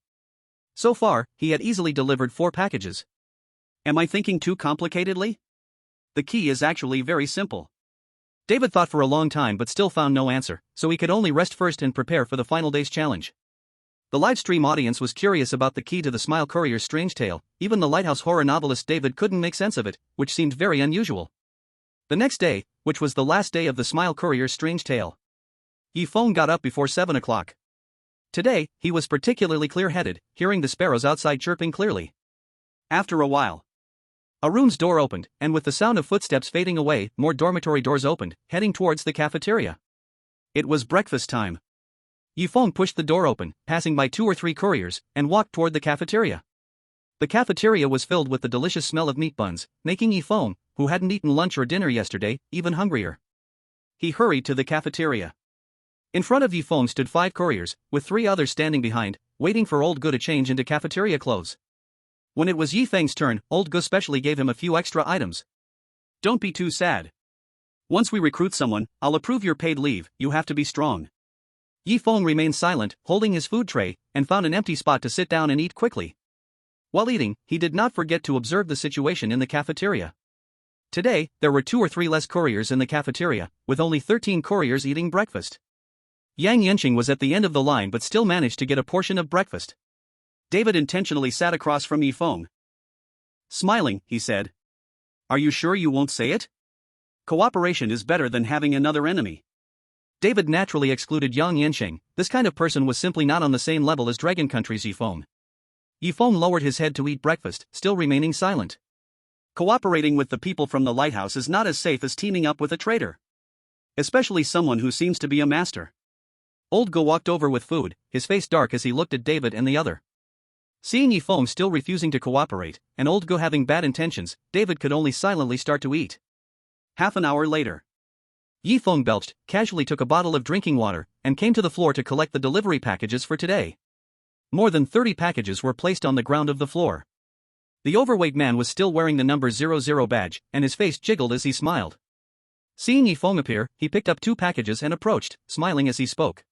S1: So far, he had easily delivered 4 packages. Am I thinking too complicatedly? The key is actually very simple. David thought for a long time but still found no answer, so he could only rest first and prepare for the final day's challenge. The livestream audience was curious about the key to the Smile Courier's strange tale. Even the Lighthouse horror novelist David couldn't make sense of it, which seemed very unusual. The next day, which was the last day of the Smile Courier's strange tale, Yi Feng got up before 7 o'clock. Today, he was particularly clear-headed, hearing the sparrows outside chirping clearly. After a while, a room's door opened, and with the sound of footsteps fading away, more dormitory doors opened, heading towards the cafeteria. It was breakfast time. Yi Feng pushed the door open, passing by 2 or 3 couriers, and walked toward the cafeteria. The cafeteria was filled with the delicious smell of meat buns, making Yi Feng, who hadn't eaten lunch or dinner yesterday, even hungrier. He hurried to the cafeteria. In front of Yi Feng stood 5 couriers, with 3 others standing behind, waiting for Old Go to change into cafeteria clothes. When it was Yi Feng's turn, Old Go specially gave him a few extra items. Don't be too sad. Once we recruit someone, I'll approve your paid leave. You have to be strong. Yi Feng remained silent, holding his food tray, and found an empty spot to sit down and eat quickly. While eating, he did not forget to observe the situation in the cafeteria. Today, there were 2 or 3 less couriers in the cafeteria, with only 13 couriers eating breakfast. Yang Yanqing was at the end of the line but still managed to get a portion of breakfast. David intentionally sat across from Yi Feng. Smiling, he said. Are you sure you won't say it? Cooperation is better than having another enemy. David naturally excluded Yang Yanqing. This kind of person was simply not on the same level as Dragon Country's Yi Feng. Yi Feng lowered his head to eat breakfast, still remaining silent. Cooperating with the people from the Lighthouse is not as safe as teaming up with a traitor. Especially someone who seems to be a master. Old Go walked over with food, his face dark as he looked at David and the other. Seeing Yi Feng still refusing to cooperate, and Old Go having bad intentions, David could only silently start to eat. Half an hour later, Yi Feng belched, casually took a bottle of drinking water, and came to the floor to collect the delivery packages for today. More than 30 packages were placed on the ground of the floor. The overweight man was still wearing the number 00 badge, and his face jiggled as he smiled. Seeing Yi Feng appear, he picked up 2 packages and approached, smiling as he spoke.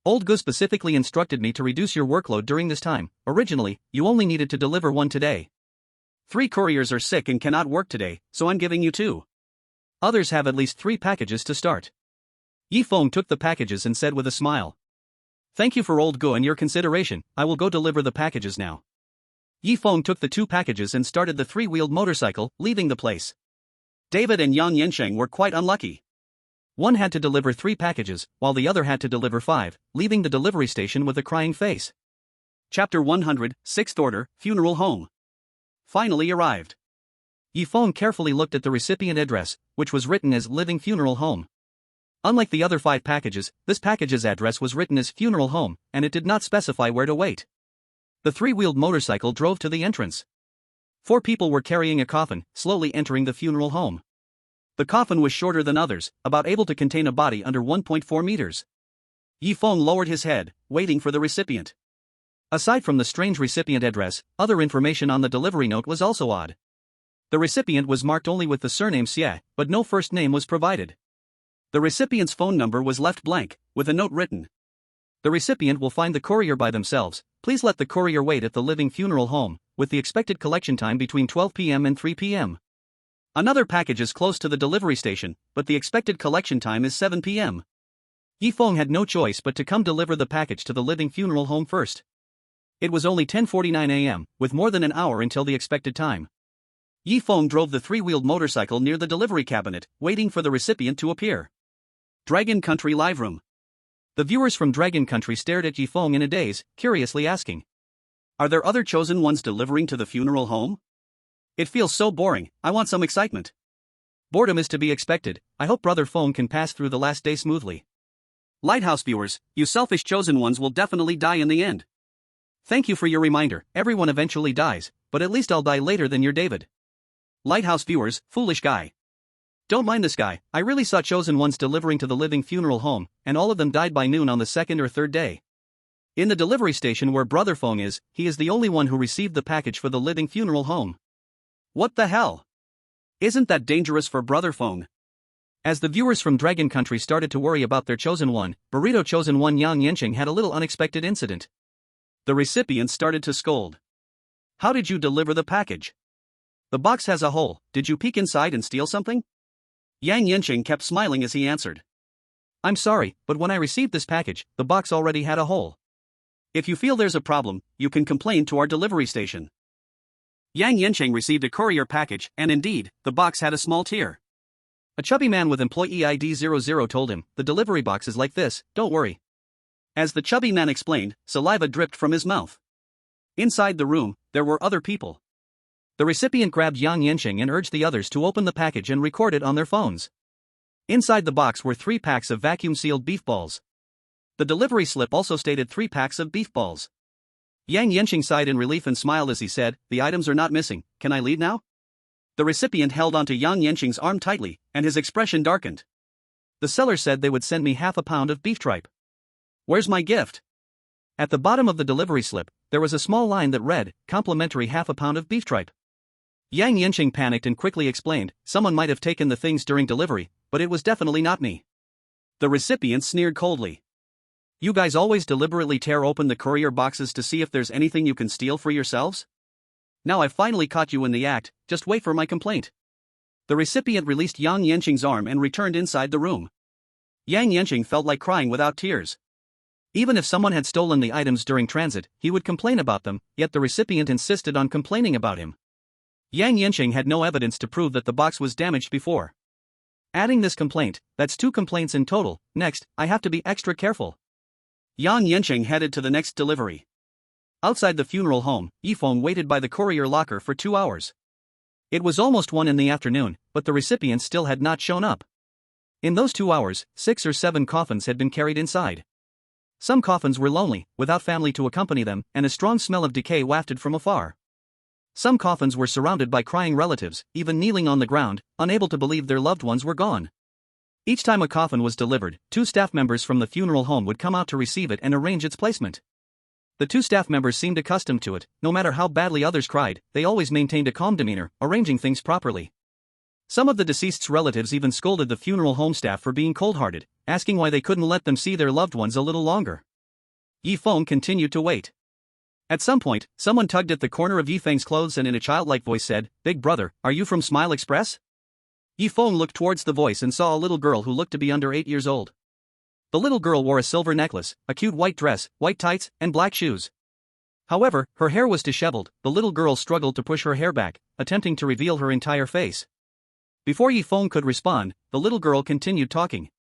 S1: Old Gu specifically instructed me to reduce your workload during this time. Originally, you only needed to deliver one today. 3 couriers are sick and cannot work today, so I'm giving you 2. Others have at least 3 packages to start. Feng took the packages and said with a smile. Thank you for Old Gu and your consideration, I will go deliver the packages now. Feng took the 2 packages and started the 3-wheeled motorcycle, leaving the place. David and Yang Yansheng were quite unlucky. One had to deliver 3 packages, while the other had to deliver 5, leaving the delivery station with a crying face. Chapter 100, 6th Order, Funeral Home. Finally arrived. Feng carefully looked at the recipient address, which was written as Living Funeral Home. Unlike the other 5 packages, this package's address was written as Funeral Home, and it did not specify where to wait. The 3-wheeled motorcycle drove to the entrance. 4 people were carrying a coffin, slowly entering the funeral home. The coffin was shorter than others, about able to contain a body under 1.4 meters. Feng lowered his head, waiting for the recipient. Aside from the strange recipient address, other information on the delivery note was also odd. The recipient was marked only with the surname Xie, but no first name was provided. The recipient's phone number was left blank, with a note written. The recipient will find the courier by themselves. Please let the courier wait at the Living Funeral Home, with the expected collection time between 12 p.m. and 3 p.m. Another package is close to the delivery station, but the expected collection time is 7 p.m. Feng had no choice but to come deliver the package to the Living Funeral Home first. It was only 10:49 a.m., with more than an hour until the expected time. Feng drove the 3-wheeled motorcycle near the delivery cabinet, waiting for the recipient to appear. Dragon Country Live Room. The viewers from Dragon Country stared at Feng in a daze, curiously asking, are there other chosen ones delivering to the funeral home? It feels so boring, I want some excitement. Boredom is to be expected, I hope Brother Feng can pass through the last day smoothly. Lighthouse viewers, you selfish chosen ones will definitely die in the end. Thank you for your reminder, everyone eventually dies, but at least I'll die later than your David. Lighthouse viewers, foolish guy. Don't mind this guy, I really saw chosen ones delivering to the Living Funeral Home, and all of them died by noon on the 2nd or 3rd day. In the delivery station where Brother Feng is, he is the only one who received the package for the Living Funeral Home. What the hell? Isn't that dangerous for Brother Feng? As the viewers from Dragon Country started to worry about their chosen one, Burrito chosen one Yang Yansheng had a little unexpected incident. The recipient started to scold. How did you deliver the package? The box has a hole, did you peek inside and steal something? Yang Yansheng kept smiling as he answered. I'm sorry, but when I received this package, the box already had a hole. If you feel there's a problem, you can complain to our delivery station. Yang Yansheng received a courier package, and indeed, the box had a small tear. A chubby man with employee ID 00 told him, the delivery box is like this, don't worry. As the chubby man explained, saliva dripped from his mouth. Inside the room, there were other people. The recipient grabbed Yang Yansheng and urged the others to open the package and record it on their phones. Inside the box were 3 packs of vacuum-sealed beef balls. The delivery slip also stated 3 packs of beef balls. Yang Yansheng sighed in relief and smiled as he said, the items are not missing, can I leave now? The recipient held onto Yang Yansheng's arm tightly, and his expression darkened. The seller said they would send me half a pound of beef tripe. Where's my gift? At the bottom of the delivery slip, there was a small line that read, complimentary half a pound of beef tripe. Yang Yansheng panicked and quickly explained, someone might have taken the things during delivery, but it was definitely not me. The recipient sneered coldly. You guys always deliberately tear open the courier boxes to see if there's anything you can steal for yourselves? Now I've finally caught you in the act, just wait for my complaint. The recipient released Yang Yansheng's arm and returned inside the room. Yang Yansheng felt like crying without tears. Even if someone had stolen the items during transit, he would complain about them, yet the recipient insisted on complaining about him. Yang Yansheng had no evidence to prove that the box was damaged before. Adding this complaint, that's 2 complaints in total. Next, I have to be extra careful. Yang Yansheng headed to the next delivery. Outside the funeral home, Feng waited by the courier locker for 2 hours. It was almost 1 in the afternoon, but the recipient still had not shown up. In those 2 hours, 6 or 7 coffins had been carried inside. Some coffins were lonely, without family to accompany them, and a strong smell of decay wafted from afar. Some coffins were surrounded by crying relatives, even kneeling on the ground, unable to believe their loved ones were gone. Each time a coffin was delivered, 2 staff members from the funeral home would come out to receive it and arrange its placement. The 2 staff members seemed accustomed to it, no matter how badly others cried, they always maintained a calm demeanor, arranging things properly. Some of the deceased's relatives even scolded the funeral home staff for being cold-hearted, asking why they couldn't let them see their loved ones a little longer. Yi Feng continued to wait. At some point, someone tugged at the corner of Yi Feng's clothes and in a childlike voice said, "Big brother, are you from Smile Express?" Yi Feng looked towards the voice and saw a little girl who looked to be under 8 years old. The little girl wore a silver necklace, a cute white dress, white tights, and black shoes. However, her hair was disheveled. The little girl struggled to push her hair back, attempting to reveal her entire face. Before Yi Feng could respond, the little girl continued talking.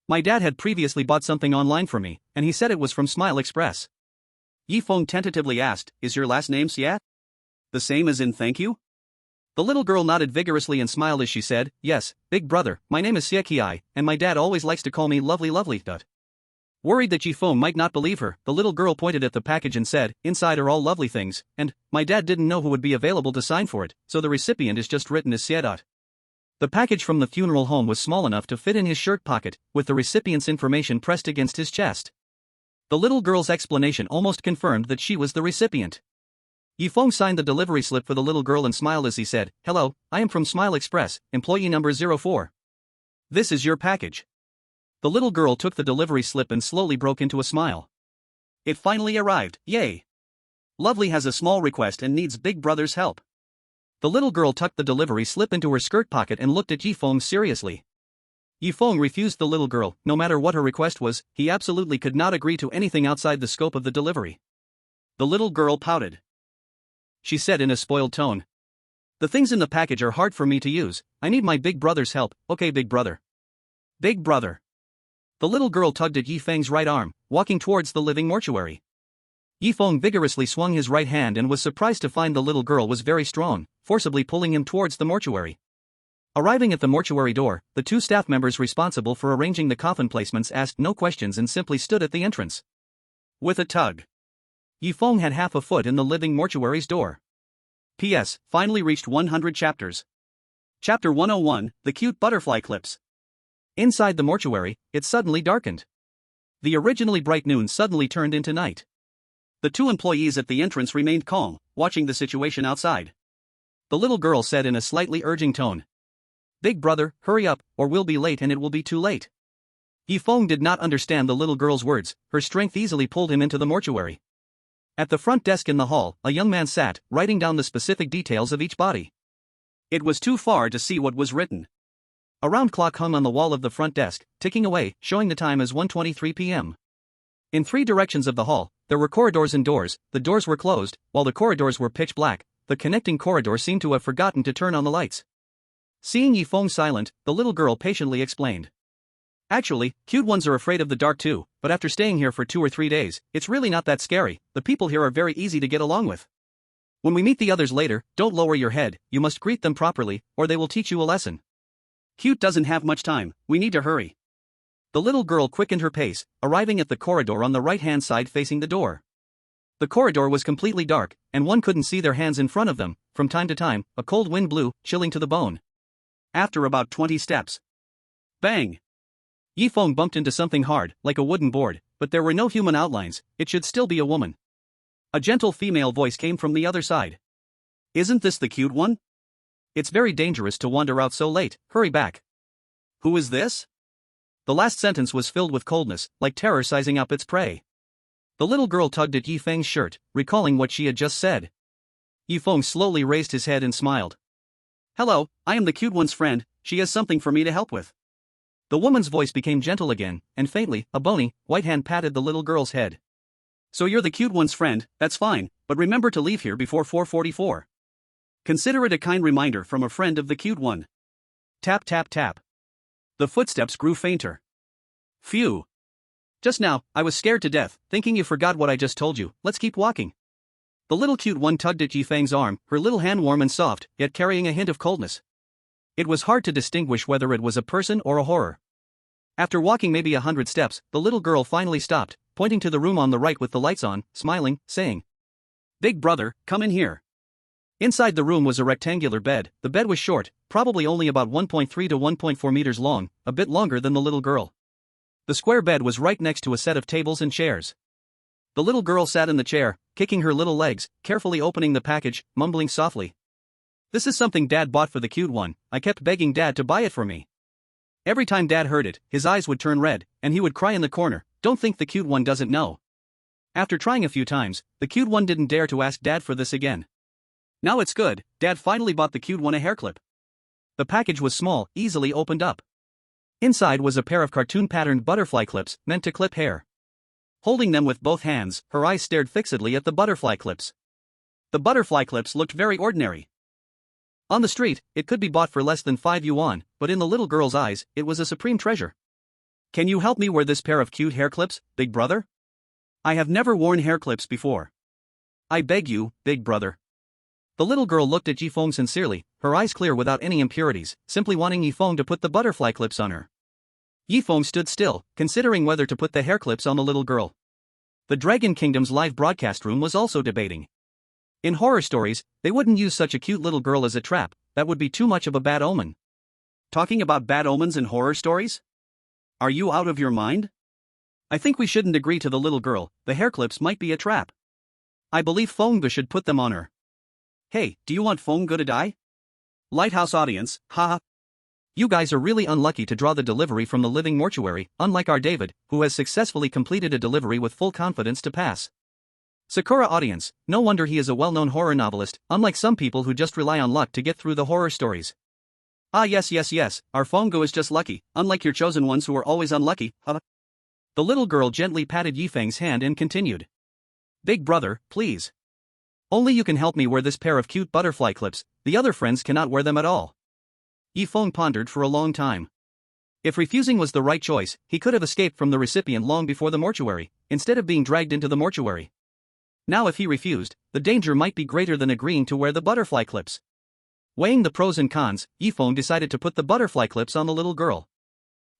S1: "My dad had previously bought something online for me, and he said it was from Smile Express." Yi Feng tentatively asked, "Is your last name Xia? The same as in thank you?" The little girl nodded vigorously and smiled as she said, "Yes, big brother, my name is Xia Qi, and my dad always likes to call me lovely lovely. Worried that Yi Feng might not believe her, the little girl pointed at the package and said, "Inside are all lovely things, and my dad didn't know who would be available to sign for it, so the recipient is just written as Xia. The package from the funeral home was small enough to fit in his shirt pocket, with the recipient's information pressed against his chest. The little girl's explanation almost confirmed that she was the recipient. Yi Feng signed the delivery slip for the little girl and smiled as he said, "Hello, I am from Smile Express, employee number 04. This is your package." The little girl took the delivery slip and slowly broke into a smile. "It finally arrived, yay! Lovely has a small request and needs big brother's help." The little girl tucked the delivery slip into her skirt pocket and looked at Yi Feng seriously. Yi Feng refused the little girl. No matter what her request was, he absolutely could not agree to anything outside the scope of the delivery. The little girl pouted. She said in a spoiled tone, "The things in the package are hard for me to use. I need my big brother's help, okay big brother." "Big brother." The little girl tugged at Yi Feng's right arm, walking towards the living mortuary. Yi Feng vigorously swung his right hand and was surprised to find the little girl was very strong, forcibly pulling him towards the mortuary. Arriving at the mortuary door, the two staff members responsible for arranging the coffin placements asked no questions and simply stood at the entrance. With a tug, Yi Feng had half a foot in the living mortuary's door. P.S. Finally reached 100 chapters. Chapter 101, The Cute Butterfly Clips. Inside the mortuary, it suddenly darkened. The originally bright noon suddenly turned into night. The two employees at the entrance remained calm, watching the situation outside. The little girl said in a slightly urging tone, "Big brother, hurry up, or we'll be late and it will be too late." Yi Feng did not understand the little girl's words. Her strength easily pulled him into the mortuary. At the front desk in the hall, a young man sat, writing down the specific details of each body. It was too far to see what was written. A round clock hung on the wall of the front desk, ticking away, showing the time as 1:23 p.m. In 3 directions of the hall, there were corridors and doors. The doors were closed, while the corridors were pitch black. The connecting corridor seemed to have forgotten to turn on the lights. Seeing Yi Feng silent, the little girl patiently explained. "Actually, cute ones are afraid of the dark too, but after staying here for 2 or 3 days, it's really not that scary. The people here are very easy to get along with. When we meet the others later, don't lower your head, you must greet them properly, or they will teach you a lesson. Cute doesn't have much time, we need to hurry." The little girl quickened her pace, arriving at the corridor on the right-hand side facing the door. The corridor was completely dark, and one couldn't see their hands in front of them. From time to time, a cold wind blew, chilling to the bone. After about 20 steps, bang! Yi Feng bumped into something hard, like a wooden board, but there were no human outlines. It should still be a woman. A gentle female voice came from the other side. "Isn't this the cute one? It's very dangerous to wander out so late, hurry back." "Who is this?" The last sentence was filled with coldness, like terror sizing up its prey. The little girl tugged at Yi Feng's shirt, recalling what she had just said. Yi Feng slowly raised his head and smiled. "Hello, I am the cute one's friend, she has something for me to help with." The woman's voice became gentle again, and faintly, a bony, white hand patted the little girl's head. "So you're the cute one's friend, that's fine, but remember to leave here before 4:44. Consider it a kind reminder from a friend of the cute one." Tap tap tap. The footsteps grew fainter. "Phew. Just now, I was scared to death, thinking you forgot what I just told you. Let's keep walking." The little cute one tugged at Yi Feng's arm, her little hand warm and soft, yet carrying a hint of coldness. It was hard to distinguish whether it was a person or a horror. After walking maybe 100 steps, the little girl finally stopped, pointing to the room on the right with the lights on, smiling, saying, "Big brother, come in here." Inside the room was a rectangular bed. The bed was short, probably only about 1.3 to 1.4 meters long, a bit longer than the little girl. The square bed was right next to a set of tables and chairs. The little girl sat in the chair, kicking her little legs, carefully opening the package, mumbling softly. "This is something Dad bought for the cute one. I kept begging Dad to buy it for me. Every time Dad heard it, his eyes would turn red, and he would cry in the corner. Don't think the cute one doesn't know. After trying a few times, the cute one didn't dare to ask Dad for this again. Now it's good, Dad finally bought the cute one a hair clip. The package was small, easily opened up. Inside was a pair of cartoon-patterned butterfly clips meant to clip hair. Holding them with both hands, her eyes stared fixedly at the butterfly clips. The butterfly clips looked very ordinary. On the street, it could be bought for less than 5 yuan, but in the little girl's eyes, it was a supreme treasure. Can you help me wear this pair of cute hair clips, big brother? I have never worn hair clips before. I beg you, big brother. The little girl looked at Yifeng sincerely, her eyes clear without any impurities, simply wanting Yifeng to put the butterfly clips on her. Yifeng stood still, considering whether to put the hair clips on the little girl. The Dragon Kingdom's live broadcast room was also debating. In horror stories, they wouldn't use such a cute little girl as a trap, that would be too much of a bad omen. Talking about bad omens in horror stories? Are you out of your mind? I think we shouldn't agree to the little girl, the hair clips might be a trap. I believe Feng should put them on her. Hey, do you want Feng to die? Lighthouse audience, haha. You guys are really unlucky to draw the delivery from the living mortuary, unlike our David, who has successfully completed a delivery with full confidence to pass. Sakura audience, no wonder he is a well-known horror novelist, unlike some people who just rely on luck to get through the horror stories. Ah yes, our Feng is just lucky, unlike your chosen ones who are always unlucky, huh? The little girl gently patted Yifeng's hand and continued. Big brother, please. Only you can help me wear this pair of cute butterfly clips, the other friends cannot wear them at all. Yifeng pondered for a long time. If refusing was the right choice, he could have escaped from the recipient long before the mortuary, instead of being dragged into the mortuary. Now if he refused, the danger might be greater than agreeing to wear the butterfly clips. Weighing the pros and cons, Yifeng decided to put the butterfly clips on the little girl.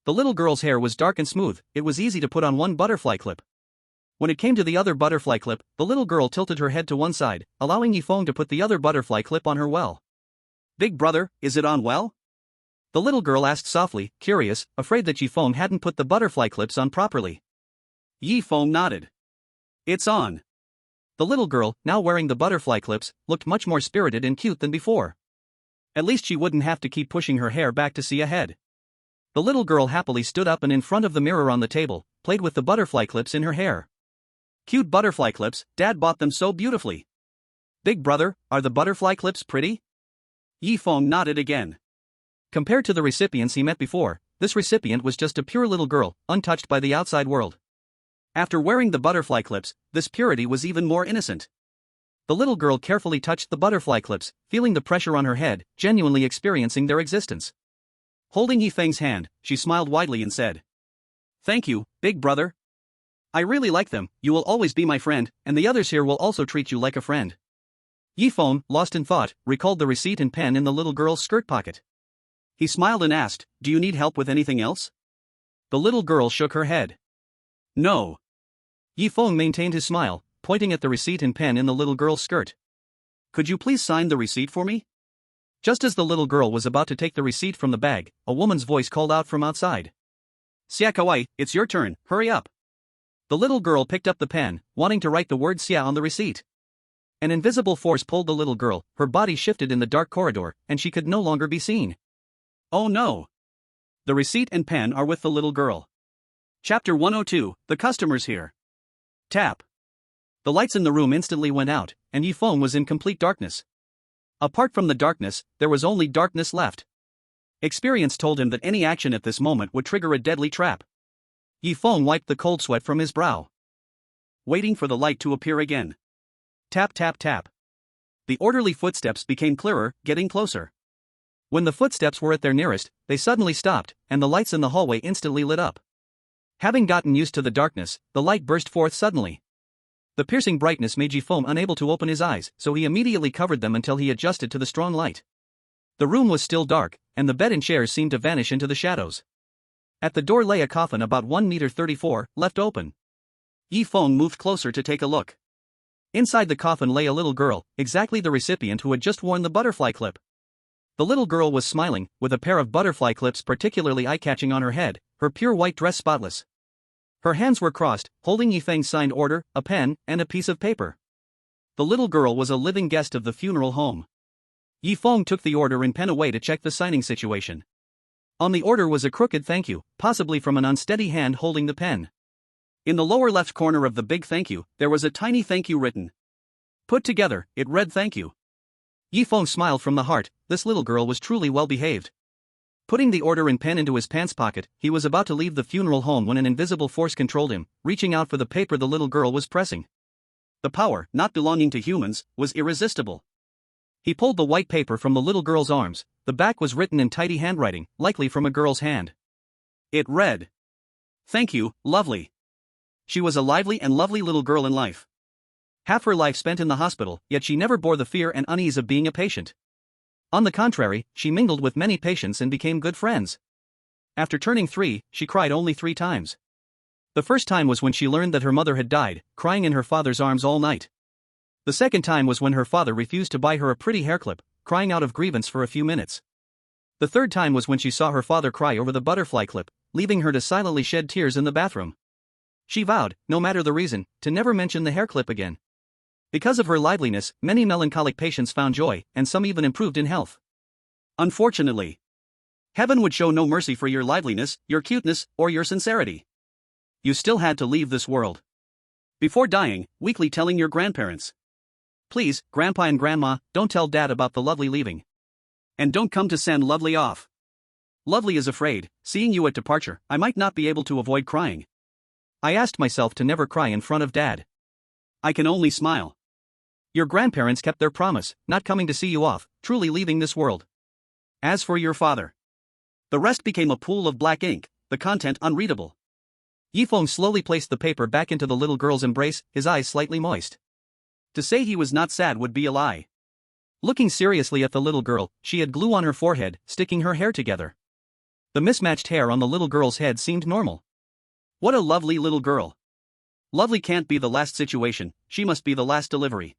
S1: The little girl's hair was dark and smooth, it was easy to put on one butterfly clip. When it came to the other butterfly clip, the little girl tilted her head to one side, allowing Yifeng to put the other butterfly clip on her well. Big brother, is it on well? The little girl asked softly, curious, afraid that Yifeng hadn't put the butterfly clips on properly. Yifeng nodded. It's on. The little girl, now wearing the butterfly clips, looked much more spirited and cute than before. At least she wouldn't have to keep pushing her hair back to see ahead. The little girl happily stood up and in front of the mirror on the table, played with the butterfly clips in her hair. Cute butterfly clips, Dad bought them so beautifully. Big brother, are the butterfly clips pretty? Yifeng nodded again. Compared to the recipients he met before, this recipient was just a pure little girl, untouched by the outside world. After wearing the butterfly clips, this purity was even more innocent. The little girl carefully touched the butterfly clips, feeling the pressure on her head, genuinely experiencing their existence. Holding Yifeng's hand, she smiled widely and said, "Thank you, big brother. I really like them, you will always be my friend, and the others here will also treat you like a friend." Yifeng, lost in thought, recalled the receipt and pen in the little girl's skirt pocket. He smiled and asked, "Do you need help with anything else?" The little girl shook her head. "No." Yifeng maintained his smile, pointing at the receipt and pen in the little girl's skirt. "Could you please sign the receipt for me?" Just as the little girl was about to take the receipt from the bag, a woman's voice called out from outside. "Xia Kawaii, it's your turn, hurry up." The little girl picked up the pen, wanting to write the word Xia on the receipt. An invisible force pulled the little girl, her body shifted in the dark corridor, and she could no longer be seen. Oh no! The receipt and pen are with the little girl. Chapter 102, The Customer's Here. Tap. The lights in the room instantly went out, and Yifeng was in complete darkness. Apart from the darkness, there was only darkness left. Experience told him that any action at this moment would trigger a deadly trap. Yifeng wiped the cold sweat from his brow. Waiting for the light to appear again. Tap tap tap. The orderly footsteps became clearer, getting closer. When the footsteps were at their nearest, they suddenly stopped, and the lights in the hallway instantly lit up. Having gotten used to the darkness, the light burst forth suddenly. The piercing brightness made Yifeng unable to open his eyes, so he immediately covered them until he adjusted to the strong light. The room was still dark, and the bed and chairs seemed to vanish into the shadows. At the door lay a coffin about 1 meter, left open. Yifeng moved closer to take a look. Inside the coffin lay a little girl, exactly the recipient who had just worn the butterfly clip. The little girl was smiling, with a pair of butterfly clips particularly eye-catching on her head, her pure white dress spotless. Her hands were crossed, holding Yifeng's signed order, a pen, and a piece of paper. The little girl was a living guest of the funeral home. Yifeng took the order and pen away to check the signing situation. On the order was a crooked thank you, possibly from an unsteady hand holding the pen. In the lower left corner of the big thank you, there was a tiny thank you written. Put together, it read thank you. Yi Feng smiled from the heart. This little girl was truly well behaved. Putting the order and pen into his pants pocket, he was about to leave the funeral home when an invisible force controlled him, reaching out for the paper the little girl was pressing. The power, not belonging to humans, was irresistible. He pulled the white paper from the little girl's arms. The back was written in tidy handwriting, likely from a girl's hand. It read, "Thank you, lovely." She was a lively and lovely little girl in life. Half her life spent in the hospital, yet she never bore the fear and unease of being a patient. On the contrary, she mingled with many patients and became good friends. After turning 3, she cried only 3 times. The first time was when she learned that her mother had died, crying in her father's arms all night. The second time was when her father refused to buy her a pretty hairclip, crying out of grievance for a few minutes. The third time was when she saw her father cry over the butterfly clip, leaving her to silently shed tears in the bathroom. She vowed, no matter the reason, to never mention the hair clip again. Because of her liveliness, many melancholic patients found joy, and some even improved in health. Unfortunately, heaven would show no mercy for your liveliness, your cuteness, or your sincerity. You still had to leave this world. Before dying, weekly telling your grandparents. Please, Grandpa and Grandma, don't tell Dad about the lovely leaving. And don't come to send Lovely off. Lovely is afraid, seeing you at departure, I might not be able to avoid crying. I asked myself to never cry in front of Dad. I can only smile. Your grandparents kept their promise, not coming to see you off, truly leaving this world. As for your father. The rest became a pool of black ink, the content unreadable. Yi Feng slowly placed the paper back into the little girl's embrace, his eyes slightly moist. To say he was not sad would be a lie. Looking seriously at the little girl, she had glue on her forehead, sticking her hair together. The mismatched hair on the little girl's head seemed normal. What a lovely little girl. Lovely can't be the last situation, she must be the last delivery.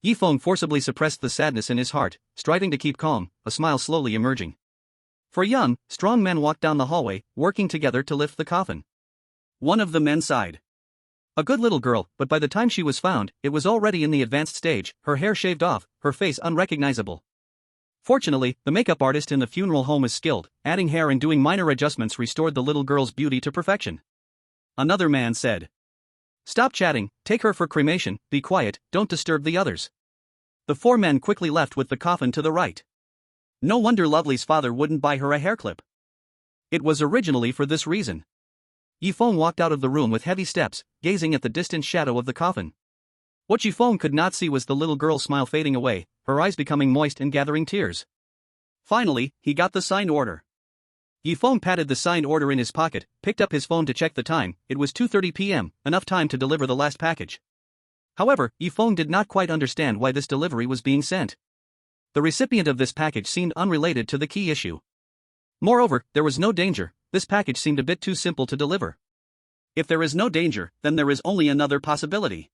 S1: Yi Feng forcibly suppressed the sadness in his heart, striving to keep calm, a smile slowly emerging. 4 young, strong men walked down the hallway, working together to lift the coffin. One of the men sighed. A good little girl, but by the time she was found, it was already in the advanced stage, her hair shaved off, her face unrecognizable. Fortunately, the makeup artist in the funeral home is skilled, adding hair and doing minor adjustments restored the little girl's beauty to perfection. Another man said. Stop chatting, take her for cremation, be quiet, don't disturb the others. The 4 men quickly left with the coffin to the right. No wonder Lovely's father wouldn't buy her a hairclip. It was originally for this reason. Yi Feng walked out of the room with heavy steps, gazing at the distant shadow of the coffin. What Yi Feng could not see was the little girl's smile fading away, her eyes becoming moist and gathering tears. Finally, he got the signed order. Yi Feng patted the signed order in his pocket, picked up his phone to check the time. It was 2:30 p.m., enough time to deliver the last package. However, Yi Feng did not quite understand why this delivery was being sent. The recipient of this package seemed unrelated to the key issue. Moreover, there was no danger, this package seemed a bit too simple to deliver. If there is no danger, then there is only another possibility.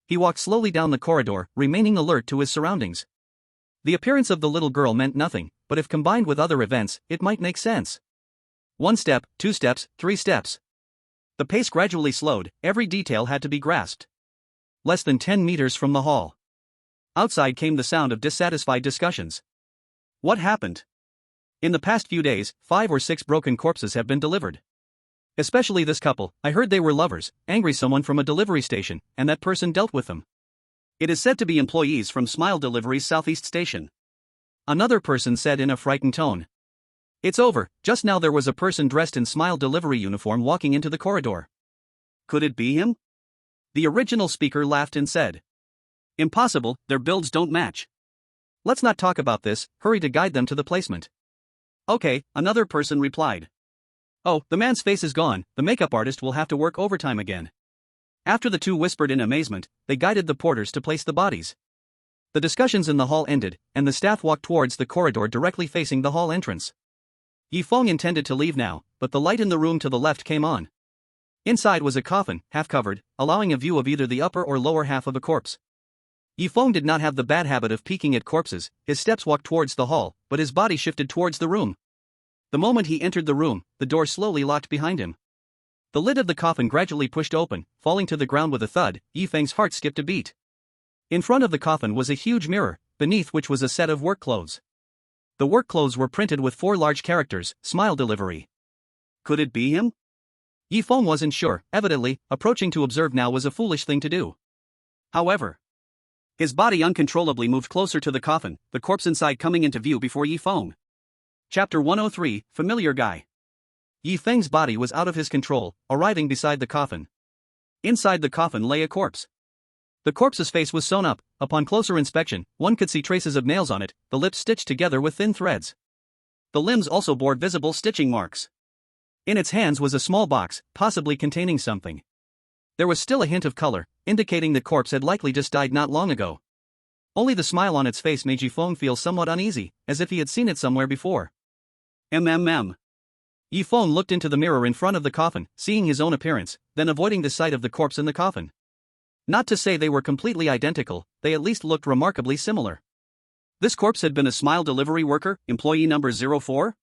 S1: He walked slowly down the corridor, remaining alert to his surroundings. The appearance of the little girl meant nothing, but if combined with other events, it might make sense. 1 step, 2 steps, 3 steps. The pace gradually slowed, every detail had to be grasped. Less than 10 meters from the hall. Outside came the sound of dissatisfied discussions. What happened? In the past few days, 5 or 6 broken corpses have been delivered. Especially this couple, I heard they were lovers, angry someone from a delivery station, and that person dealt with them. It is said to be employees from Smile Delivery's Southeast Station. Another person said in a frightened tone. It's over, just now there was a person dressed in Smile Delivery uniform walking into the corridor. Could it be him? The original speaker laughed and said. Impossible, their builds don't match. Let's not talk about this, hurry to guide them to the placement. Okay, another person replied. Oh, the man's face is gone, the makeup artist will have to work overtime again. After the 2 whispered in amazement, they guided the porters to place the bodies. The discussions in the hall ended, and the staff walked towards the corridor directly facing the hall entrance. Yi Feng intended to leave now, but the light in the room to the left came on. Inside was a coffin, half covered, allowing a view of either the upper or lower half of a corpse. Yi Feng did not have the bad habit of peeking at corpses, his steps walked towards the hall, but his body shifted towards the room. The moment he entered the room, the door slowly locked behind him. The lid of the coffin gradually pushed open, falling to the ground with a thud. Yi Feng's heart skipped a beat. In front of the coffin was a huge mirror, beneath which was a set of work clothes. The work clothes were printed with 4 large characters, Smile Delivery. Could it be him? Yi Feng wasn't sure, evidently, approaching to observe now was a foolish thing to do. However, his body uncontrollably moved closer to the coffin, the corpse inside coming into view before Yi Feng. Chapter 103, Familiar Guy. Yi Feng's body was out of his control, arriving beside the coffin. Inside the coffin lay a corpse. The corpse's face was sewn up. Upon closer inspection, one could see traces of nails on it, the lips stitched together with thin threads. The limbs also bore visible stitching marks. In its hands was a small box, possibly containing something. There was still a hint of color, indicating the corpse had likely just died not long ago. Only the smile on its face made Yi Feng feel somewhat uneasy, as if he had seen it somewhere before. Yi Feng looked into the mirror in front of the coffin, seeing his own appearance, then avoiding the sight of the corpse in the coffin. Not to say they were completely identical, they at least looked remarkably similar. This corpse had been a smile delivery worker, employee number 04?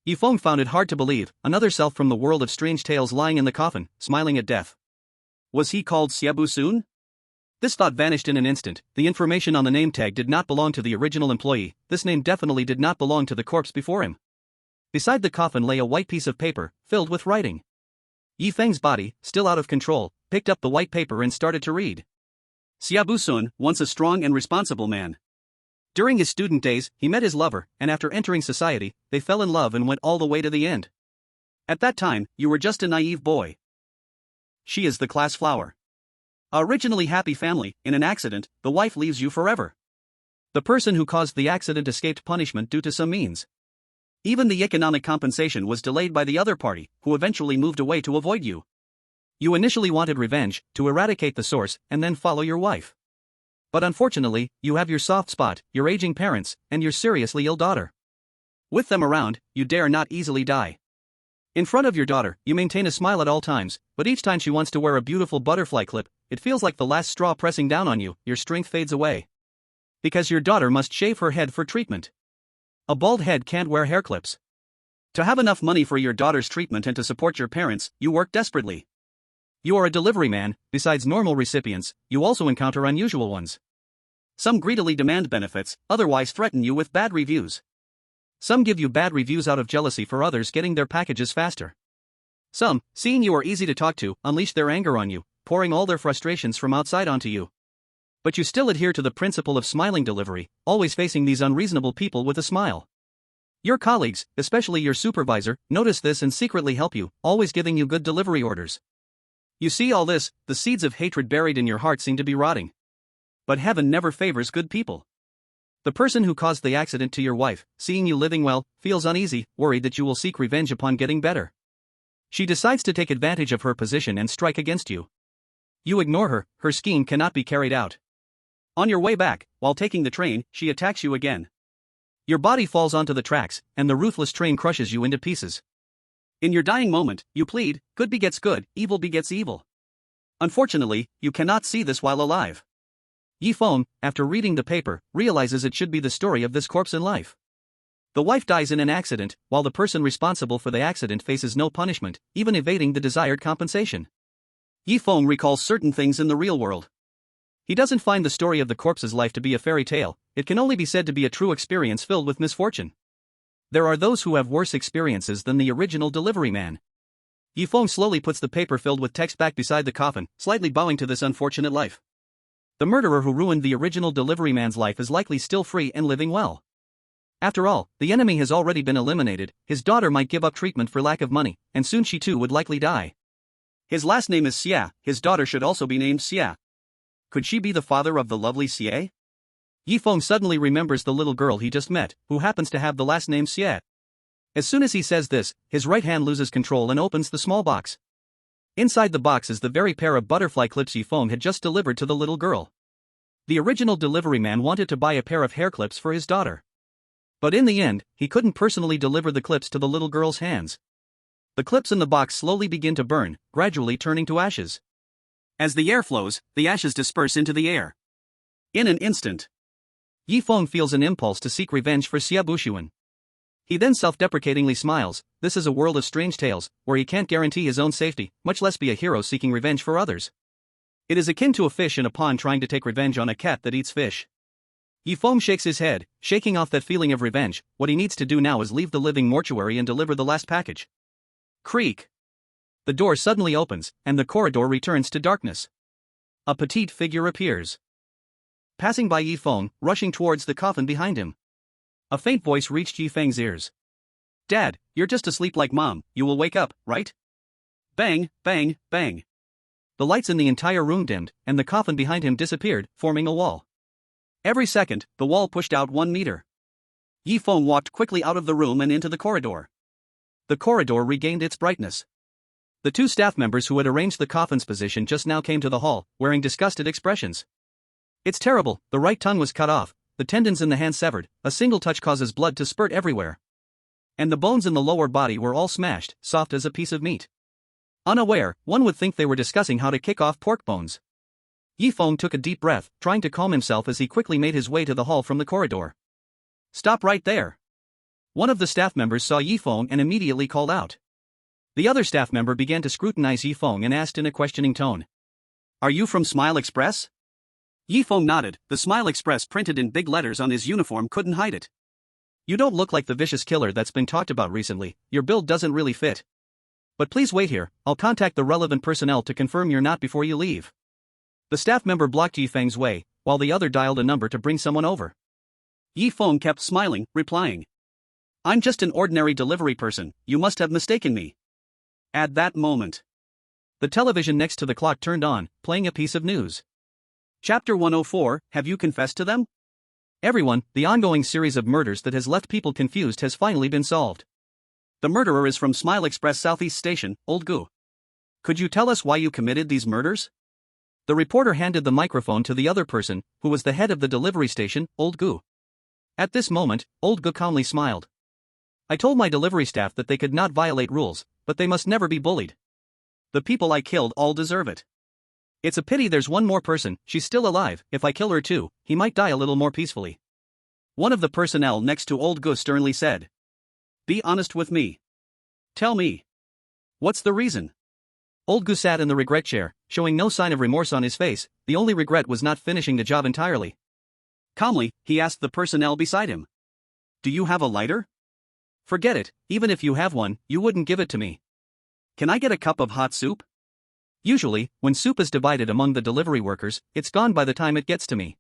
S1: Yi Feng found it hard to believe, another self from the world of strange tales lying in the coffin, smiling at death. Was he called Xiabusun? This thought vanished in an instant. The information on the name tag did not belong to the original employee. This name definitely did not belong to the corpse before him. Beside the coffin lay a white piece of paper, filled with writing. Yi Feng's body, still out of control, picked up the white paper and started to read. Xiabusun, once a strong and responsible man. During his student days, he met his lover, and after entering society, they fell in love and went all the way to the end. At that time, you were just a naive boy. She is the class flower. A originally happy family, in an accident, the wife leaves you forever. The person who caused the accident escaped punishment due to some means. Even the economic compensation was delayed by the other party, who eventually moved away to avoid you. You initially wanted revenge, to eradicate the source, and then follow your wife. But unfortunately, you have your soft spot, your aging parents, and your seriously ill daughter. With them around, you dare not easily die. In front of your daughter, you maintain a smile at all times, but each time she wants to wear a beautiful butterfly clip, it feels like the last straw pressing down on you, your strength fades away. Because your daughter must shave her head for treatment. A bald head can't wear hair clips. To have enough money for your daughter's treatment and to support your parents, you work desperately. You are a delivery man. Besides normal recipients, you also encounter unusual ones. Some greedily demand benefits, otherwise threaten you with bad reviews. Some give you bad reviews out of jealousy for others getting their packages faster. Some, seeing you are easy to talk to, unleash their anger on you, pouring all their frustrations from outside onto you. But you still adhere to the principle of smiling delivery, always facing these unreasonable people with a smile. Your colleagues, especially your supervisor, notice this and secretly help you, always giving you good delivery orders. You see all this, the seeds of hatred buried in your heart seem to be rotting. But heaven never favors good people. The person who caused the accident to your wife, seeing you living well, feels uneasy, worried that you will seek revenge upon getting better. She decides to take advantage of her position and strike against you. You ignore her, her scheme cannot be carried out. On your way back, while taking the train, she attacks you again. Your body falls onto the tracks, and the ruthless train crushes you into pieces. In your dying moment, you plead, good begets good, evil begets evil. Unfortunately, you cannot see this while alive. Yi Feng, after reading the paper, realizes it should be the story of this corpse in life. The wife dies in an accident, while the person responsible for the accident faces no punishment, even evading the desired compensation. Yi Feng recalls certain things in the real world. He doesn't find the story of the corpse's life to be a fairy tale, it can only be said to be a true experience filled with misfortune. There are those who have worse experiences than the original delivery man. Yi Feng slowly puts the paper filled with text back beside the coffin, slightly bowing to this unfortunate life. The murderer who ruined the original delivery man's life is likely still free and living well. After all, the enemy has already been eliminated, his daughter might give up treatment for lack of money, and soon she too would likely die. His last name is Xia, his daughter should also be named Xia. Could she be the father of the lovely Xie? Yi Feng suddenly remembers the little girl he just met, who happens to have the last name Xie. As soon as he says this, his right hand loses control and opens the small box. Inside the box is the very pair of butterfly clips Yi Feng had just delivered to the little girl. The original delivery man wanted to buy a pair of hair clips for his daughter. But in the end, he couldn't personally deliver the clips to the little girl's hands. The clips in the box slowly begin to burn, gradually turning to ashes. As the air flows, the ashes disperse into the air. In an instant, Yi Feng feels an impulse to seek revenge for Xiabushuan. He then self-deprecatingly smiles. This is a world of strange tales, where he can't guarantee his own safety, much less be a hero seeking revenge for others. It is akin to a fish in a pond trying to take revenge on a cat that eats fish. Yi Feng shakes his head, shaking off that feeling of revenge. What he needs to do now is leave the living mortuary and deliver the last package. Creak. The door suddenly opens, and the corridor returns to darkness. A petite figure appears. Passing by Yi Feng, rushing towards the coffin behind him. A faint voice reached Yi Feng's ears. "Dad, you're just asleep like Mom, you will wake up, right?" Bang, bang, bang. The lights in the entire room dimmed, and the coffin behind him disappeared, forming a wall. Every second, the wall pushed out 1 meter. Yi Feng walked quickly out of the room and into the corridor. The corridor regained its brightness. The 2 staff members who had arranged the coffin's position just now came to the hall, wearing disgusted expressions. "It's terrible, the right tongue was cut off, the tendons in the hand severed, a single touch causes blood to spurt everywhere. And the bones in the lower body were all smashed, soft as a piece of meat." Unaware, one would think they were discussing how to kick off pork bones. Yi Feng took a deep breath, trying to calm himself as he quickly made his way to the hall from the corridor. "Stop right there." One of the staff members saw Yi Feng and immediately called out. The other staff member began to scrutinize Yi Feng and asked in a questioning tone. "Are you from Smile Express?" Yi Feng nodded, the Smile Express printed in big letters on his uniform couldn't hide it. "You don't look like the vicious killer that's been talked about recently, your build doesn't really fit. But please wait here, I'll contact the relevant personnel to confirm you're not before you leave." The staff member blocked Yi Feng's way, while the other dialed a number to bring someone over. Yi Feng kept smiling, replying. "I'm just an ordinary delivery person, you must have mistaken me." At that moment, the television next to the clock turned on, playing a piece of news. Chapter 104, Have you confessed to them? Everyone, the ongoing series of murders that has left people confused has finally been solved. The murderer is from Smile Express Southeast Station, Old Gu. Could you tell us why you committed these murders? The reporter handed the microphone to the other person, who was the head of the delivery station, Old Gu. At this moment, Old Gu calmly smiled. "I told my delivery staff that they could not violate rules, but they must never be bullied. The people I killed all deserve it. It's a pity there's one more person, she's still alive, if I kill her too, he might die a little more peacefully." One of the personnel next to Old Gu sternly said. "Be honest with me. Tell me. What's the reason?" Old Gu sat in the regret chair, showing no sign of remorse on his face, the only regret was not finishing the job entirely. Calmly, he asked the personnel beside him. "Do you have a lighter?" "Forget it, even if you have one, you wouldn't give it to me." "Can I get a cup of hot soup?" Usually, when soup is divided among the delivery workers, it's gone by the time it gets to me.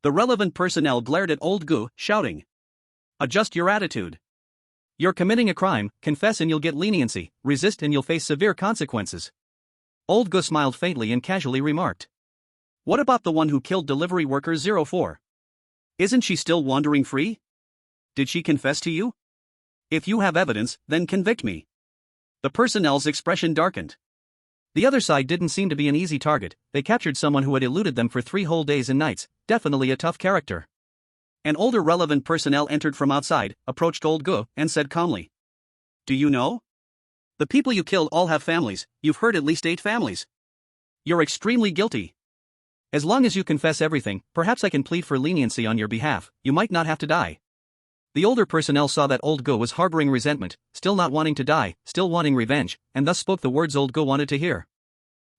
S1: The relevant personnel glared at Old Gu, shouting. "Adjust your attitude. You're committing a crime, confess and you'll get leniency, resist and you'll face severe consequences." Old Gu smiled faintly and casually remarked. "What about the one who killed delivery worker 04? Isn't she still wandering free? Did she confess to you? If you have evidence, then convict me." The personnel's expression darkened. The other side didn't seem to be an easy target, they captured someone who had eluded them for 3 whole days and nights, definitely a tough character. An older relevant personnel entered from outside, approached Old Gu, and said calmly. "Do you know? The people you killed all have families, you've hurt at least 8 families. You're extremely guilty. As long as you confess everything, perhaps I can plead for leniency on your behalf, you might not have to die." The older personnel saw that Old Gu was harboring resentment, still not wanting to die, still wanting revenge, and thus spoke the words Old Gu wanted to hear.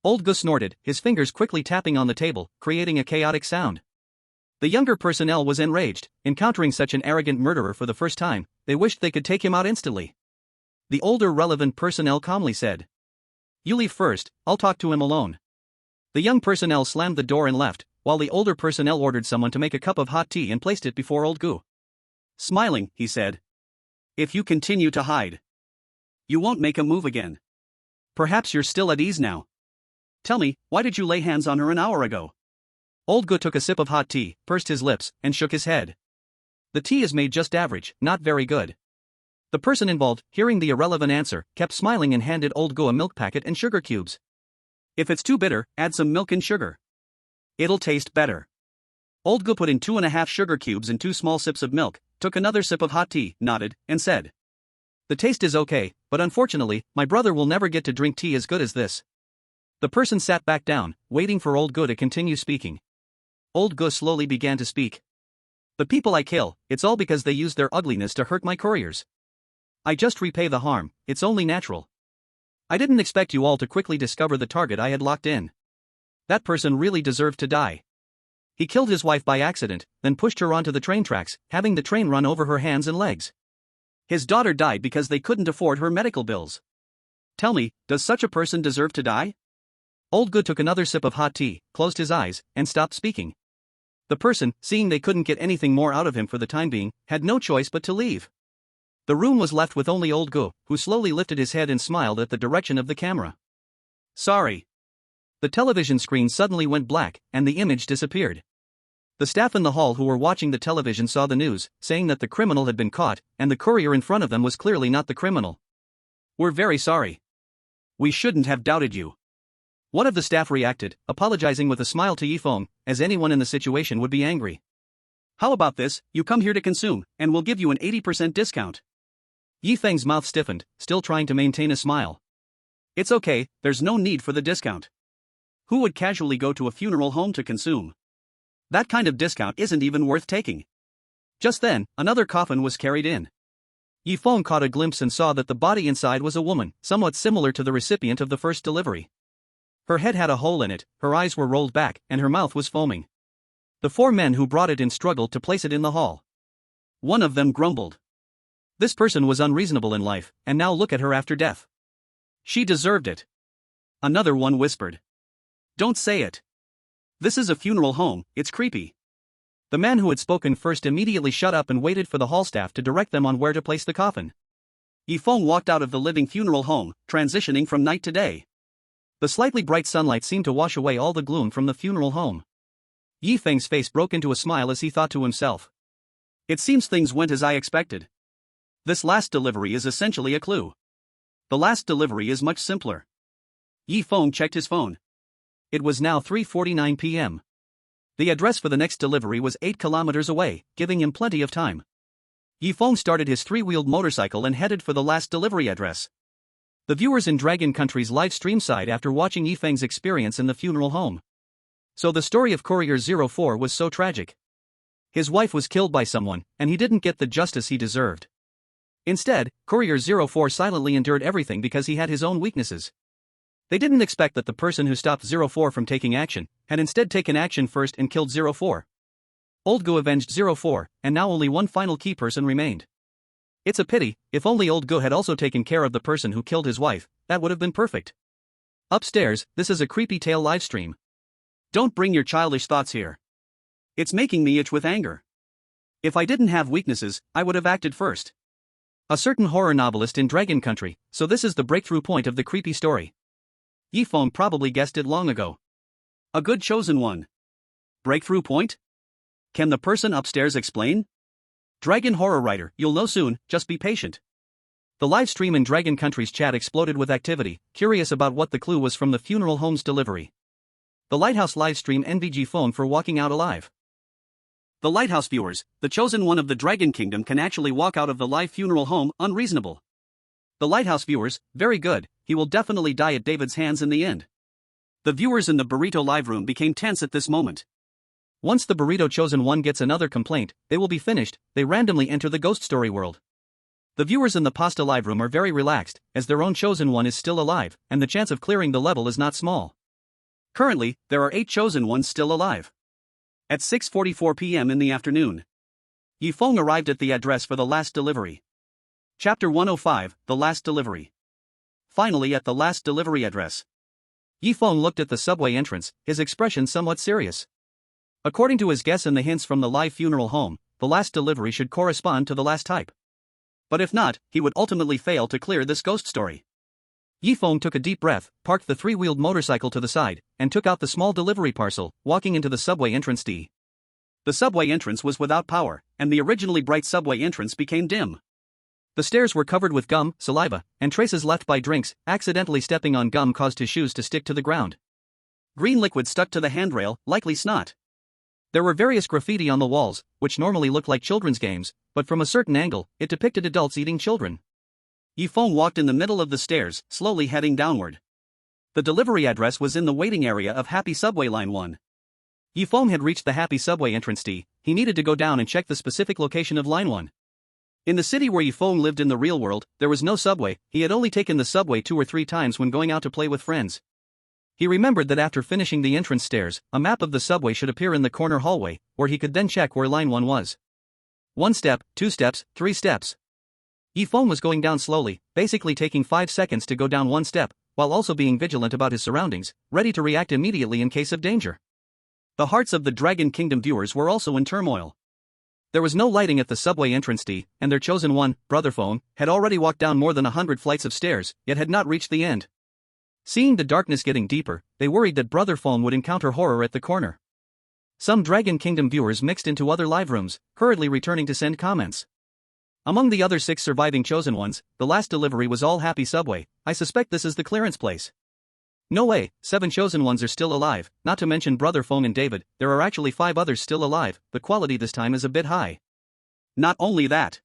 S1: Old Gu snorted, his fingers quickly tapping on the table, creating a chaotic sound. The younger personnel was enraged, encountering such an arrogant murderer for the first time, they wished they could take him out instantly. The older relevant personnel calmly said. "You leave first, I'll talk to him alone." The young personnel slammed the door and left, while the older personnel ordered someone to make a cup of hot tea and placed it before Old Gu. Smiling, he said. "If you continue to hide, you won't make a move again. Perhaps you're still at ease now. Tell me, why did you lay hands on her an hour ago?" Old Gu took a sip of hot tea, pursed his lips, and shook his head. "The tea is made just average, not very good." The person involved, hearing the irrelevant answer, kept smiling and handed Old Gu a milk packet and sugar cubes. "If it's too bitter, add some milk and sugar. It'll taste better." Old Gu put in 2.5 sugar cubes and 2 small sips of milk, took another sip of hot tea, nodded, and said. "The taste is okay, but unfortunately, my brother will never get to drink tea as good as this." The person sat back down, waiting for Old Gu to continue speaking. Old Gu slowly began to speak. "The people I kill, it's all because they use their ugliness to hurt my couriers. I just repay the harm, it's only natural. I didn't expect you all to quickly discover the target I had locked in. That person really deserved to die. He killed his wife by accident, then pushed her onto the train tracks, having the train run over her hands and legs. His daughter died because they couldn't afford her medical bills. Tell me, does such a person deserve to die? Old Gu took another sip of hot tea, closed his eyes, and stopped speaking. The person, seeing they couldn't get anything more out of him for the time being, had no choice but to leave. The room was left with only Old Gu, who slowly lifted his head and smiled at the direction of the camera. Sorry. The television screen suddenly went black, and the image disappeared. The staff in the hall who were watching the television saw the news, saying that the criminal had been caught, and the courier in front of them was clearly not the criminal. We're very sorry. We shouldn't have doubted you. One of the staff reacted, apologizing with a smile to Feng, as anyone in the situation would be angry. How about this, you come here to consume, and we'll give you an 80% discount. Feng's mouth stiffened, still trying to maintain a smile. It's okay, there's no need for the discount. Who would casually go to a funeral home to consume? That kind of discount isn't even worth taking. Just then, another coffin was carried in. Feng caught a glimpse and saw that the body inside was a woman, somewhat similar to the recipient of the first delivery. Her head had a hole in it, her eyes were rolled back, and her mouth was foaming. The four men who brought it in struggled to place it in the hall. One of them grumbled. This person was unreasonable in life, and now look at her after death. She deserved it. Another one whispered. Don't say it. This is a funeral home, it's creepy. The man who had spoken first immediately shut up and waited for the hall staff to direct them on where to place the coffin. Feng walked out of the living funeral home, transitioning from night to day. The slightly bright sunlight seemed to wash away all the gloom from the funeral home. Feng's face broke into a smile as he thought to himself. It seems things went as I expected. This last delivery is essentially a clue. The last delivery is much simpler. Feng checked his phone. It was now 3:49 p.m. The address for the next delivery was 8 kilometers away, giving him plenty of time. Feng started his three-wheeled motorcycle and headed for the last delivery address. The viewers in Dragon Country's live stream sighed after watching Feng's experience in the funeral home. So the story of Courier 04 was so tragic. His wife was killed by someone, and he didn't get the justice he deserved. Instead, Courier 04 silently endured everything because he had his own weaknesses. They didn't expect that the person who stopped 04 from taking action had instead taken action first and killed 04. Old Gu avenged 04, and now only one final key person remained. It's a pity, if only Old Gu had also taken care of the person who killed his wife, that would have been perfect. Upstairs, this is a creepy tale livestream. Don't bring your childish thoughts here. It's making me itch with anger. If I didn't have weaknesses, I would have acted first. A certain horror novelist in Dragon Country, so this is the breakthrough point of the creepy story. Feng probably guessed it long ago. A good chosen one. Breakthrough point? Can the person upstairs explain? Dragon horror writer, you'll know soon, just be patient. The live stream in Dragon Country's chat exploded with activity, curious about what the clue was from the funeral home's delivery. The Lighthouse live stream NVG Feng for walking out alive. The Lighthouse viewers, the chosen one of the Dragon Kingdom can actually walk out of the live funeral home, unreasonable. The Lighthouse viewers, very good, he will definitely die at David's hands in the end. The viewers in the Burrito live room became tense at this moment. Once the Burrito chosen one gets another complaint, they will be finished, they randomly enter the ghost story world. The viewers in the Pasta live room are very relaxed, as their own chosen one is still alive, and the chance of clearing the level is not small. Currently, there are 8 chosen ones still alive. At 6:44 p.m. in the afternoon, Feng arrived at the address for the last delivery. Chapter 105, The Last Delivery. Finally at the last delivery address. Feng looked at the subway entrance, his expression somewhat serious. According to his guess and the hints from the live funeral home, the last delivery should correspond to the last type. But if not, he would ultimately fail to clear this ghost story. Feng took a deep breath, parked the three-wheeled motorcycle to the side, and took out the small delivery parcel, walking into the subway entrance D. The subway entrance was without power, and the originally bright subway entrance became dim. The stairs were covered with gum, saliva, and traces left by drinks. Accidentally stepping on gum caused his shoes to stick to the ground. Green liquid stuck to the handrail, likely snot. There were various graffiti on the walls, which normally looked like children's games, but from a certain angle, it depicted adults eating children. Feng walked in the middle of the stairs, slowly heading downward. The delivery address was in the waiting area of Happy Subway Line 1. Feng had reached the Happy Subway entrance D, he needed to go down and check the specific location of Line 1. In the city where Feng lived in the real world, there was no subway, he had only taken the subway 2 or 3 times when going out to play with friends. He remembered that after finishing the entrance stairs, a map of the subway should appear in the corner hallway, where he could then check where Line 1 was. 1 step, 2 steps, 3 steps. Feng was going down slowly, basically taking 5 seconds to go down one step, while also being vigilant about his surroundings, ready to react immediately in case of danger. The hearts of the Dragon Kingdom viewers were also in turmoil. There was no lighting at the subway entrance D, and their chosen one, Brother Feng, had already walked down more than 100 flights of stairs, yet had not reached the end. Seeing the darkness getting deeper, they worried that Brother Feng would encounter horror at the corner. Some Dragon Kingdom viewers mixed into other live rooms, hurriedly returning to send comments. Among the other 6 surviving chosen ones, the last delivery was all happy subway. I suspect this is the clearance place. No way, 7 chosen ones are still alive, not to mention Brother Feng and David. There are actually 5 others still alive. The quality this time is a bit high. Not only that.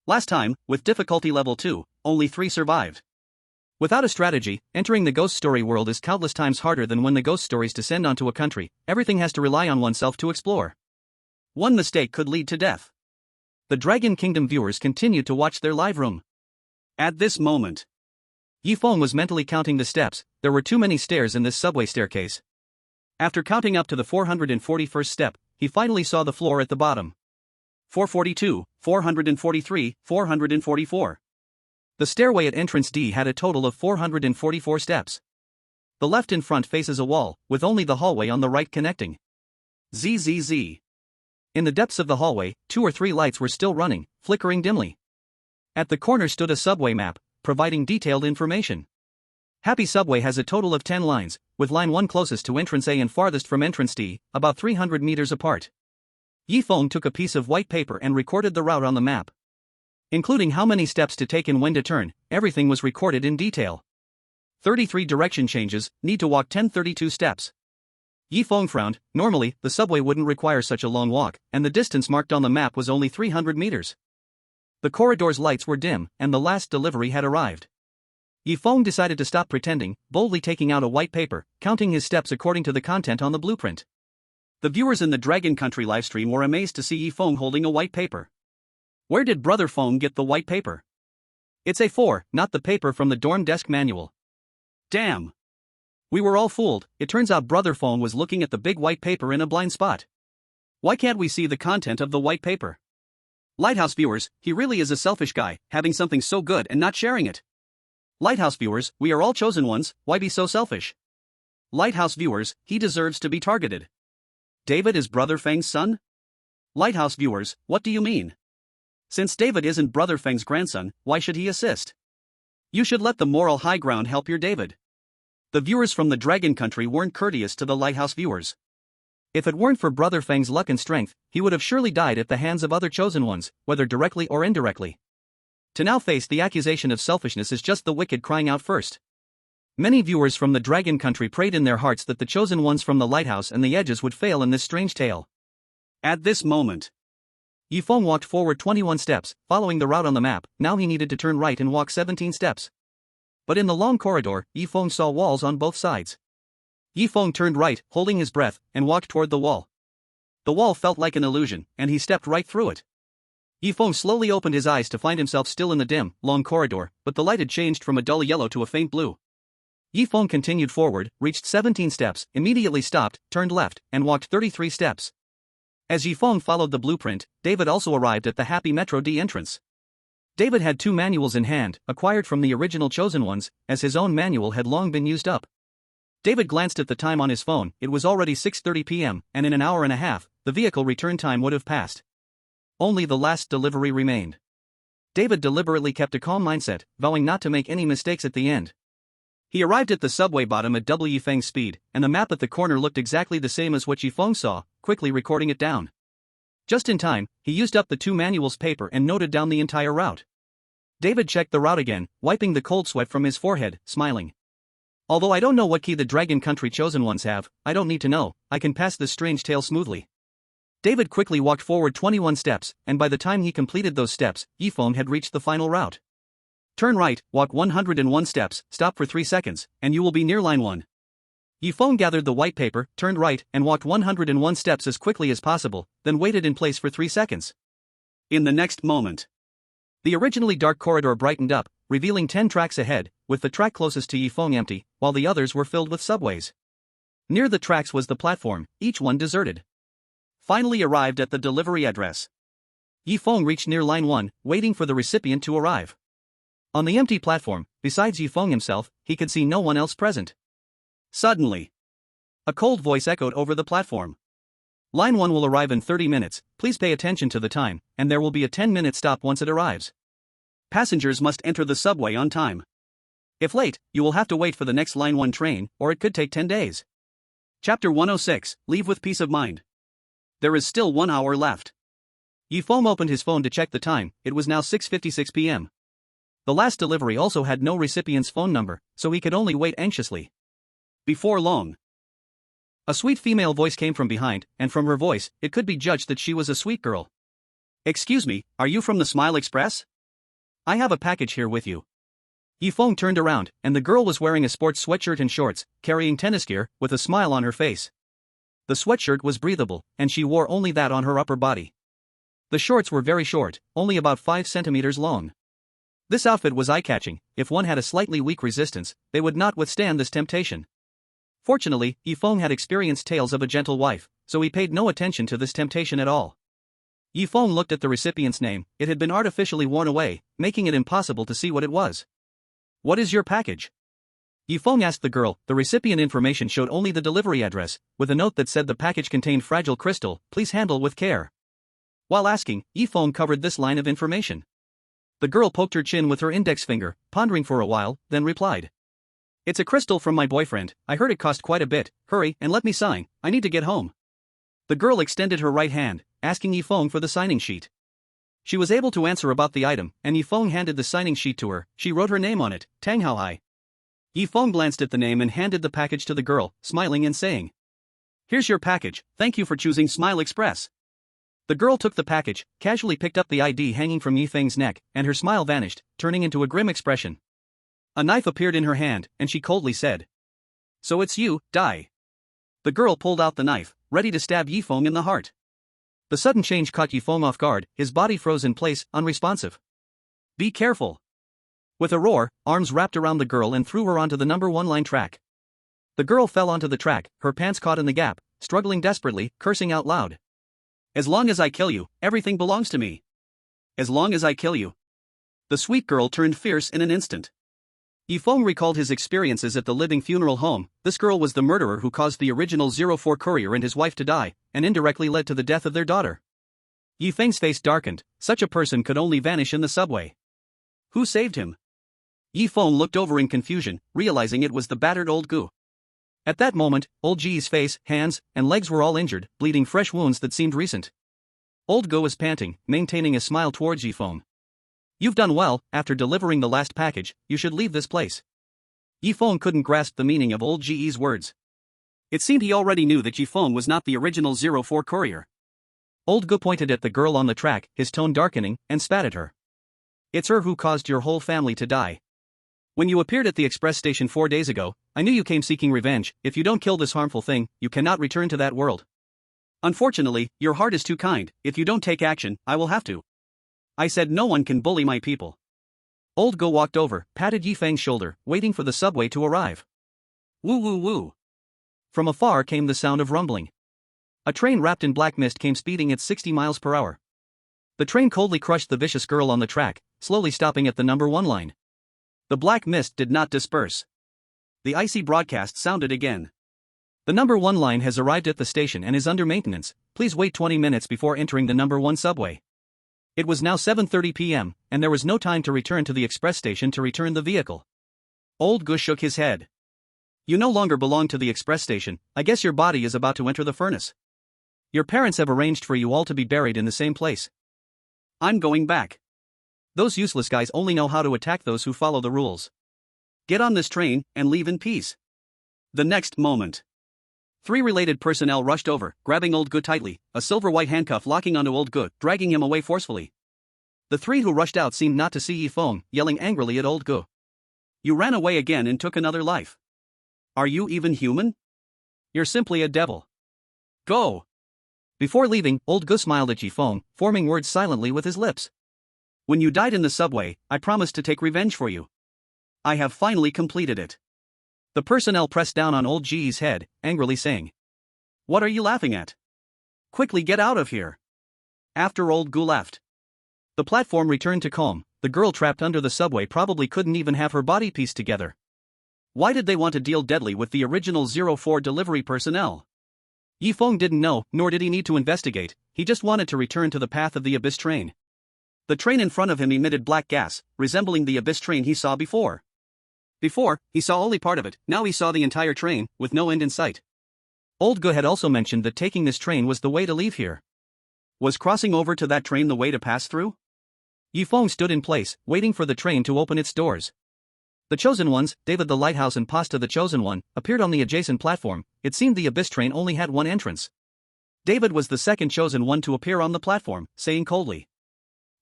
S1: Last time, with difficulty level 2, only 3 survived. Without a strategy, entering the ghost story world is countless times harder than when the ghost stories descend onto a country. Everything has to rely on oneself to explore. One mistake could lead to death. The Dragon Kingdom viewers continued to watch their live room. At this moment, Feng was mentally counting the steps. There were too many stairs in this subway staircase. After counting up to the 441st step, he finally saw the floor at the bottom. 442, 443, 444. The stairway at entrance D had a total of 444 steps. The left in front faces a wall, with only the hallway on the right connecting. ZZZ. In the depths of the hallway, 2 or 3 lights were still running, flickering dimly. At the corner stood a subway map, providing detailed information. Happy Subway has a total of 10 lines, with line 1 closest to entrance A and farthest from entrance D, about 300 meters apart. Feng took a piece of white paper and recorded the route on the map. Including how many steps to take and when to turn, everything was recorded in detail. 33 direction changes, need to walk 1032 steps. Feng frowned. Normally, the subway wouldn't require such a long walk, and the distance marked on the map was only 300 meters. The corridor's lights were dim, and the last delivery had arrived. Feng decided to stop pretending, boldly taking out a white paper, counting his steps according to the content on the blueprint. The viewers in the Dragon Country livestream were amazed to see Feng holding a white paper. Where did Brother Feng get the white paper? It's A4, not the paper from the dorm desk manual. Damn! We were all fooled. It turns out Brother Feng was looking at the big white paper in a blind spot. Why can't we see the content of the white paper? Lighthouse viewers, he really is a selfish guy, having something so good and not sharing it. Lighthouse viewers, we are all chosen ones, why be so selfish? Lighthouse viewers, he deserves to be targeted. David is Brother Feng's son? Lighthouse viewers, what do you mean? Since David isn't Brother Feng's grandson, why should he assist? You should let the moral high ground help your David. The viewers from the Dragon Country weren't courteous to the Lighthouse viewers. If it weren't for Brother Feng's luck and strength, he would have surely died at the hands of other chosen ones, whether directly or indirectly. To now face the accusation of selfishness is just the wicked crying out first. Many viewers from the Dragon Country prayed in their hearts that the chosen ones from the Lighthouse and the Edges would fail in this strange tale. At this moment, Feng walked forward 21 steps, following the route on the map. Now he needed to turn right and walk 17 steps. But in the long corridor, Feng saw walls on both sides. Feng turned right, holding his breath, and walked toward the wall. The wall felt like an illusion, and he stepped right through it. Feng slowly opened his eyes to find himself still in the dim, long corridor, but the light had changed from a dull yellow to a faint blue. Feng continued forward, reached 17 steps, immediately stopped, turned left, and walked 33 steps. As Feng followed the blueprint, David also arrived at the Happy Metro D entrance. David had 2 manuals in hand, acquired from the original chosen ones, as his own manual had long been used up. David glanced at the time on his phone. It was already 6:30 p.m., and in an hour and a half, the vehicle return time would have passed. Only the last delivery remained. David deliberately kept a calm mindset, vowing not to make any mistakes at the end. He arrived at the subway bottom at Feng's speed, and the map at the corner looked exactly the same as what Feng saw, quickly recording it down. Just in time, he used up the 2 manuals paper and noted down the entire route. David checked the route again, wiping the cold sweat from his forehead, smiling. Although I don't know what key the Dragon Country chosen ones have, I don't need to know, I can pass this strange tale smoothly. David quickly walked forward 21 steps, and by the time he completed those steps, Feng had reached the final route. Turn right, walk 101 steps, stop for 3 seconds, and you will be near line 1. Feng gathered the white paper, turned right, and walked 101 steps as quickly as possible, then waited in place for 3 seconds. In the next moment, the originally dark corridor brightened up, revealing 10 tracks ahead, with the track closest to Feng empty, while the others were filled with subways. Near the tracks was the platform, each one deserted. Finally arrived at the delivery address. Yi Feng reached near line 1, waiting for the recipient to arrive. On the empty platform, besides Yi Feng himself, he could see no one else present. Suddenly, a cold voice echoed over the platform. Line 1 will arrive in 30 minutes, please pay attention to the time, and there will be a 10-minute stop once it arrives. Passengers must enter the subway on time. If late, you will have to wait for the next Line 1 train, or it could take 10 days. Chapter 106, Leave with Peace of Mind. There is still 1 hour left. Yi Feng opened his phone to check the time, it was now 6:56 p.m. The last delivery also had no recipient's phone number, so he could only wait anxiously. Before long, a sweet female voice came from behind, and from her voice, it could be judged that she was a sweet girl. Excuse me, are you from the Smile Express? I have a package here with you. Yi Feng turned around, and the girl was wearing a sports sweatshirt and shorts, carrying tennis gear, with a smile on her face. The sweatshirt was breathable, and she wore only that on her upper body. The shorts were very short, only about 5 centimeters long. This outfit was eye-catching. If one had a slightly weak resistance, they would not withstand this temptation. Fortunately, Yi Feng had experienced tales of a gentle wife, so he paid no attention to this temptation at all. Yi Feng looked at the recipient's name, it had been artificially worn away, making it impossible to see what it was. What is your package? Yi Feng asked the girl. The recipient information showed only the delivery address, with a note that said the package contained fragile crystal, please handle with care. While asking, Yi Feng covered this line of information. The girl poked her chin with her index finger, pondering for a while, then replied. It's a crystal from my boyfriend, I heard it cost quite a bit, hurry and let me sign, I need to get home. The girl extended her right hand, asking Yi Feng for the signing sheet. She was able to answer about the item, and Yi Feng handed the signing sheet to her. She wrote her name on it, Tang Hao Hai. Yi Feng glanced at the name and handed the package to the girl, smiling and saying, Here's your package, thank you for choosing Smile Express. The girl took the package, casually picked up the ID hanging from Yi Feng's neck, and her smile vanished, turning into a grim expression. A knife appeared in her hand, and she coldly said, So it's you, die. The girl pulled out the knife, ready to stab Yi Feng in the heart. The sudden change caught Yi Feng off guard, his body froze in place, unresponsive. Be careful. With a roar, arms wrapped around the girl and threw her onto the number 1 line track. The girl fell onto the track, her pants caught in the gap, struggling desperately, cursing out loud. As long as I kill you, everything belongs to me. As long as I kill you. The sweet girl turned fierce in an instant. Yi Feng recalled his experiences at the living funeral home. This girl was the murderer who caused the original 04 Courier and his wife to die, and indirectly led to the death of their daughter. Yi Feng's face darkened, such a person could only vanish in the subway. Who saved him? Yi Feng looked over in confusion, realizing it was the battered old Gu. At that moment, old Ji's face, hands, and legs were all injured, bleeding fresh wounds that seemed recent. Old Gu was panting, maintaining a smile towards Yi Feng. You've done well, after delivering the last package, you should leave this place. Yi Feng couldn't grasp the meaning of old Ji's words. It seemed he already knew that Yi Feng was not the original 04 Courier. Old Gu pointed at the girl on the track, his tone darkening, and spat at her. It's her who caused your whole family to die. When you appeared at the express station 4 days ago, I knew you came seeking revenge. If you don't kill this harmful thing, you cannot return to that world. Unfortunately, your heart is too kind. If you don't take action, I will have to. I said no one can bully my people. Old Go walked over, patted Yi Feng's shoulder, waiting for the subway to arrive. Woo woo woo. From afar came the sound of rumbling. A train wrapped in black mist came speeding at 60 miles per hour. The train coldly crushed the vicious girl on the track, slowly stopping at the number 1 line. The black mist did not disperse. The icy broadcast sounded again. The number 1 line has arrived at the station and is under maintenance. Please wait 20 minutes before entering the number 1 subway. It was now 7:30 p.m., and there was no time to return to the express station to return the vehicle. Old Gus shook his head. You no longer belong to the express station. I guess your body is about to enter the furnace. Your parents have arranged for you all to be buried in the same place. I'm going back. Those useless guys only know how to attack those who follow the rules. Get on this train and leave in peace. The next moment, 3 related personnel rushed over, grabbing Old Gu tightly, a silver-white handcuff locking onto Old Gu, dragging him away forcefully. The 3 who rushed out seemed not to see Yi Feng, yelling angrily at Old Gu. You ran away again and took another life. Are you even human? You're simply a devil. Go! Before leaving, Old Gu smiled at Yi Feng, forming words silently with his lips. When you died in the subway, I promised to take revenge for you. I have finally completed it. The personnel pressed down on Old Ji's head, angrily saying, What are you laughing at? Quickly get out of here. After Old Gu left, The platform returned to calm. The girl trapped under the subway probably couldn't even have her body pieced together. Why did they want to deal deadly with the original 04 delivery personnel? Feng didn't know, nor did he need to investigate, he just wanted to return to the path of the Abyss train. The train in front of him emitted black gas, resembling the Abyss train he saw before. Before, he saw only part of it, now he saw the entire train, with no end in sight. Old Gu had also mentioned that taking this train was the way to leave here. Was crossing over to that train the way to pass through? Feng stood in place, waiting for the train to open its doors. The chosen ones, David the Lighthouse and Pasta the Chosen One, appeared on the adjacent platform. It seemed the Abyss train only had one entrance. David was the second chosen one to appear on the platform, saying coldly.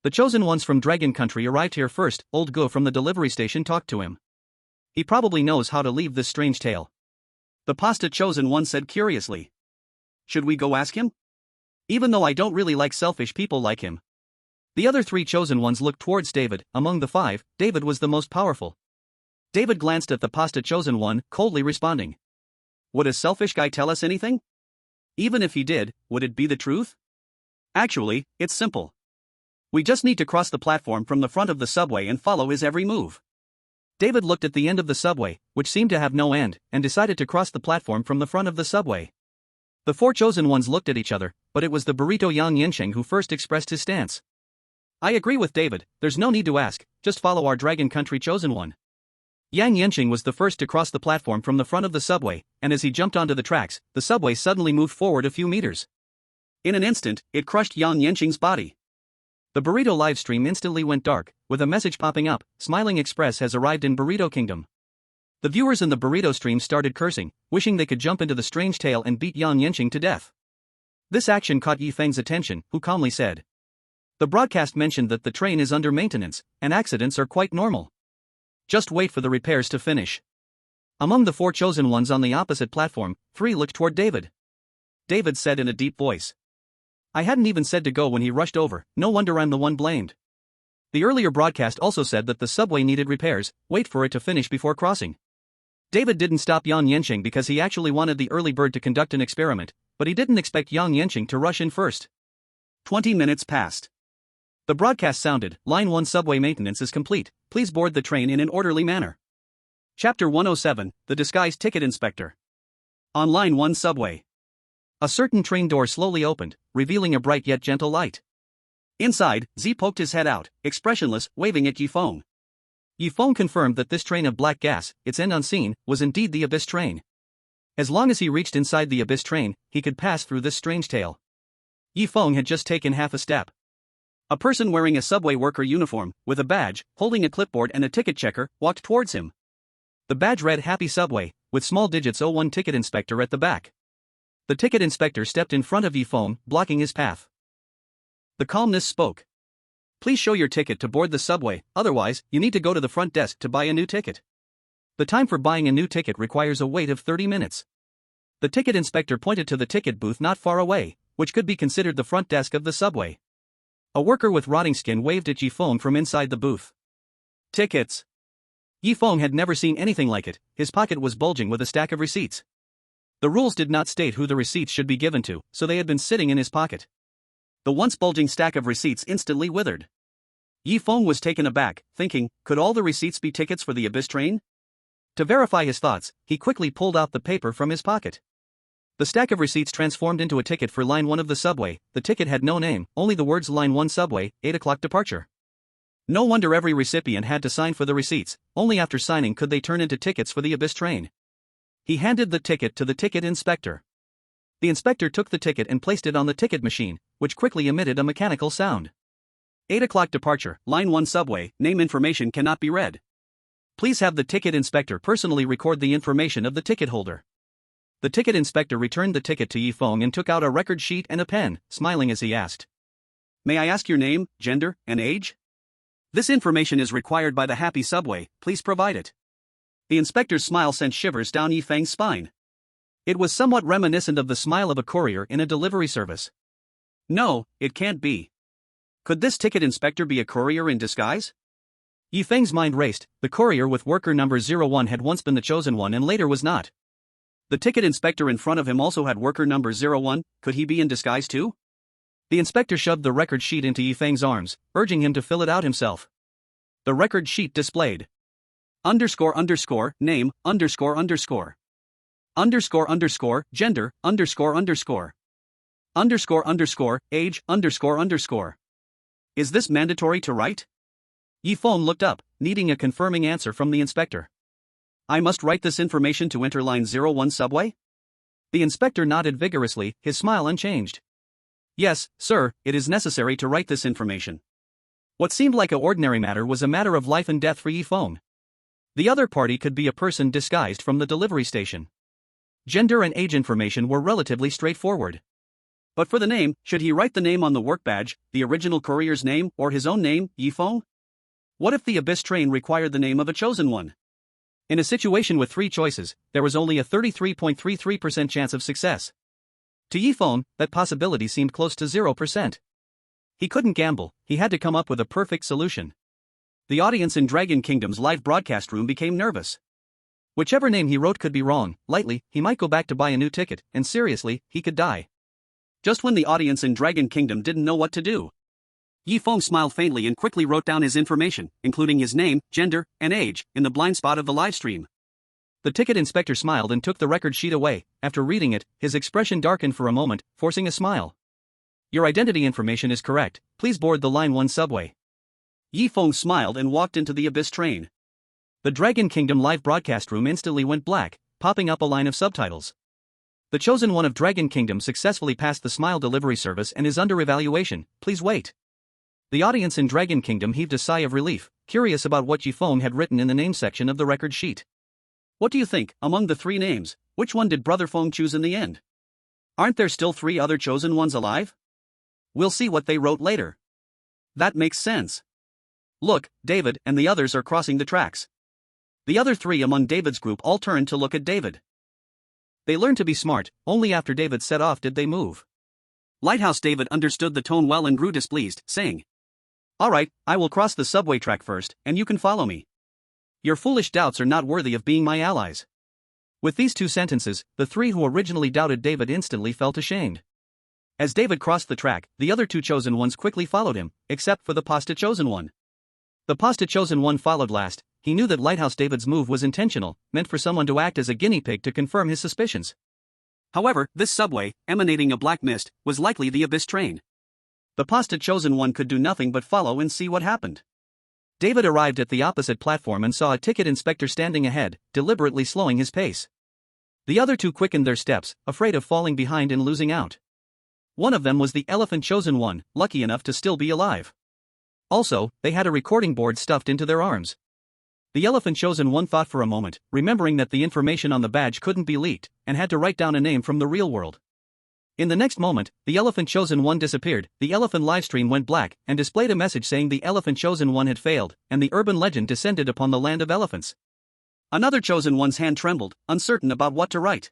S1: The chosen ones from Dragon Country arrived here first. Old Gu from the delivery station talked to him. He probably knows how to leave this strange tale. The Pasta Chosen One said curiously. Should we go ask him? Even though I don't really like selfish people like him. The other three chosen ones looked towards David. Among the five, David was the most powerful. David glanced at the Pasta Chosen One, coldly responding. Would a selfish guy tell us anything? Even if he did, would it be the truth? Actually, it's simple. We just need to cross the platform from the front of the subway and follow his every move. David looked at the end of the subway, which seemed to have no end, and decided to cross the platform from the front of the subway. The four chosen ones looked at each other, but it was the burrito Yang Yensheng who first expressed his stance. I agree with David, there's no need to ask, just follow our Dragon Country chosen one. Yang Yensheng was the first to cross the platform from the front of the subway, and as he jumped onto the tracks, the subway suddenly moved forward a few meters. In an instant, it crushed Yang Yensheng's body. The burrito livestream instantly went dark, with a message popping up, Smiling Express has arrived in Burrito Kingdom. The viewers in the burrito stream started cursing, wishing they could jump into the strange tale and beat Yang Yensheng to death. This action caught Feng's attention, who calmly said. The broadcast mentioned that the train is under maintenance, and accidents are quite normal. Just wait for the repairs to finish. Among the four chosen ones on the opposite platform, 3 looked toward David. David said in a deep voice. I hadn't even said to go when he rushed over, no wonder I'm the one blamed. The earlier broadcast also said that the subway needed repairs, wait for it to finish before crossing. David didn't stop Yang Yensheng because he actually wanted the early bird to conduct an experiment, but he didn't expect Yang Yensheng to rush in first. 20 minutes passed. The broadcast sounded, Line 1 subway maintenance is complete, please board the train in an orderly manner. Chapter 107, The Disguised Ticket Inspector. On Line 1 subway. A certain train door slowly opened, revealing a bright yet gentle light. Inside, Z poked his head out, expressionless, waving at Feng. Feng confirmed that this train of black gas, its end unseen, was indeed the Abyss train. As long as he reached inside the Abyss train, he could pass through this strange tale. Feng had just taken half a step. A person wearing a subway worker uniform, with a badge, holding a clipboard and a ticket checker, walked towards him. The badge read Happy Subway, with small digits 01 Ticket Inspector at the back. The ticket inspector stepped in front of Feng, blocking his path. The calmness spoke. Please show your ticket to board the subway, otherwise, you need to go to the front desk to buy a new ticket. The time for buying a new ticket requires a wait of 30 minutes. The ticket inspector pointed to the ticket booth not far away, which could be considered the front desk of the subway. A worker with rotting skin waved at Feng from inside the booth. Tickets. Feng had never seen anything like it, his pocket was bulging with a stack of receipts. The rules did not state who the receipts should be given to, so they had been sitting in his pocket. The once bulging stack of receipts instantly withered. Feng was taken aback, thinking, could all the receipts be tickets for the Abyss train? To verify his thoughts, he quickly pulled out the paper from his pocket. The stack of receipts transformed into a ticket for Line 1 of the subway. The ticket had no name, only the words Line 1 subway, 8 o'clock departure. No wonder every recipient had to sign for the receipts, only after signing could they turn into tickets for the Abyss train. He handed the ticket to the ticket inspector. The inspector took the ticket and placed it on the ticket machine, which quickly emitted a mechanical sound. 8 o'clock departure, Line 1 subway, name information cannot be read. Please have the ticket inspector personally record the information of the ticket holder. The ticket inspector returned the ticket to Feng and took out a record sheet and a pen, smiling as he asked. May I ask your name, gender, and age? This information is required by the Happy Subway, please provide it. The inspector's smile sent shivers down Feng's spine. It was somewhat reminiscent of the smile of a courier in a delivery service. No, it can't be. Could this ticket inspector be a courier in disguise? Feng's mind raced. The courier with worker number 01 had once been the chosen one and later was not. The ticket inspector in front of him also had worker number 01, could he be in disguise too? The inspector shoved the record sheet into Yi Feng's arms, urging him to fill it out himself. The record sheet displayed underscore underscore name underscore underscore underscore underscore gender underscore underscore underscore underscore age underscore underscore. Is this mandatory to write? Yi Feng looked up, needing a confirming answer from the inspector. I must write this information to enter line 01 subway? The inspector nodded vigorously, his smile unchanged. Yes, sir, it is necessary to write this information. What seemed like an ordinary matter was a matter of life and death for Yi Feng. The other party could be a person disguised from the delivery station. Gender and age information were relatively straightforward. But for the name, should he write the name on the work badge, the original courier's name, or his own name, Yi Feng? What if the Abyss train required the name of a chosen one? In a situation with 3 choices, there was only a 33.33% chance of success. To Yi Feng, that possibility seemed close to 0%. He couldn't gamble, he had to come up with a perfect solution. The audience in Dragon Kingdom's live broadcast room became nervous. Whichever name he wrote could be wrong, lightly, he might go back to buy a new ticket, and seriously, he could die. Just when the audience in Dragon Kingdom didn't know what to do, Yi Feng smiled faintly and quickly wrote down his information, including his name, gender, and age, in the blind spot of the livestream. The ticket inspector smiled and took the record sheet away. After reading it, his expression darkened for a moment, forcing a smile. Your identity information is correct, please board the Line 1 subway. Yi Feng smiled and walked into the Abyss train. The Dragon Kingdom live broadcast room instantly went black, popping up a line of subtitles. The chosen one of Dragon Kingdom successfully passed the smile delivery service and is under evaluation, please wait. The audience in Dragon Kingdom heaved a sigh of relief, curious about what Yi Feng had written in the name section of the record sheet. What do you think, among the 3 names, which one did Brother Feng choose in the end? Aren't there still 3 other chosen ones alive? We'll see what they wrote later. That makes sense. Look, David and the others are crossing the tracks. The other 3 among David's group all turned to look at David. They learned to be smart, only after David set off did they move. Lighthouse David understood the tone well and grew displeased, saying, Alright, I will cross the subway track first, and you can follow me. Your foolish doubts are not worthy of being my allies. With these 2 sentences, the 3 who originally doubted David instantly felt ashamed. As David crossed the track, the other 2 chosen ones quickly followed him, except for the pasta chosen one. The pasta chosen one followed last. He knew that Lighthouse David's move was intentional, meant for someone to act as a guinea pig to confirm his suspicions. However, this subway, emanating a black mist, was likely the Abyss train. The pasta chosen one could do nothing but follow and see what happened. David arrived at the opposite platform and saw a ticket inspector standing ahead, deliberately slowing his pace. The other 2 quickened their steps, afraid of falling behind and losing out. One of them was the elephant chosen one, lucky enough to still be alive. Also, they had a recording board stuffed into their arms. The elephant chosen one thought for a moment, remembering that the information on the badge couldn't be leaked, and had to write down a name from the real world. In the next moment, the elephant chosen one disappeared, the elephant livestream went black, and displayed a message saying the elephant chosen one had failed, and the urban legend descended upon the land of elephants. Another chosen one's hand trembled, uncertain about what to write.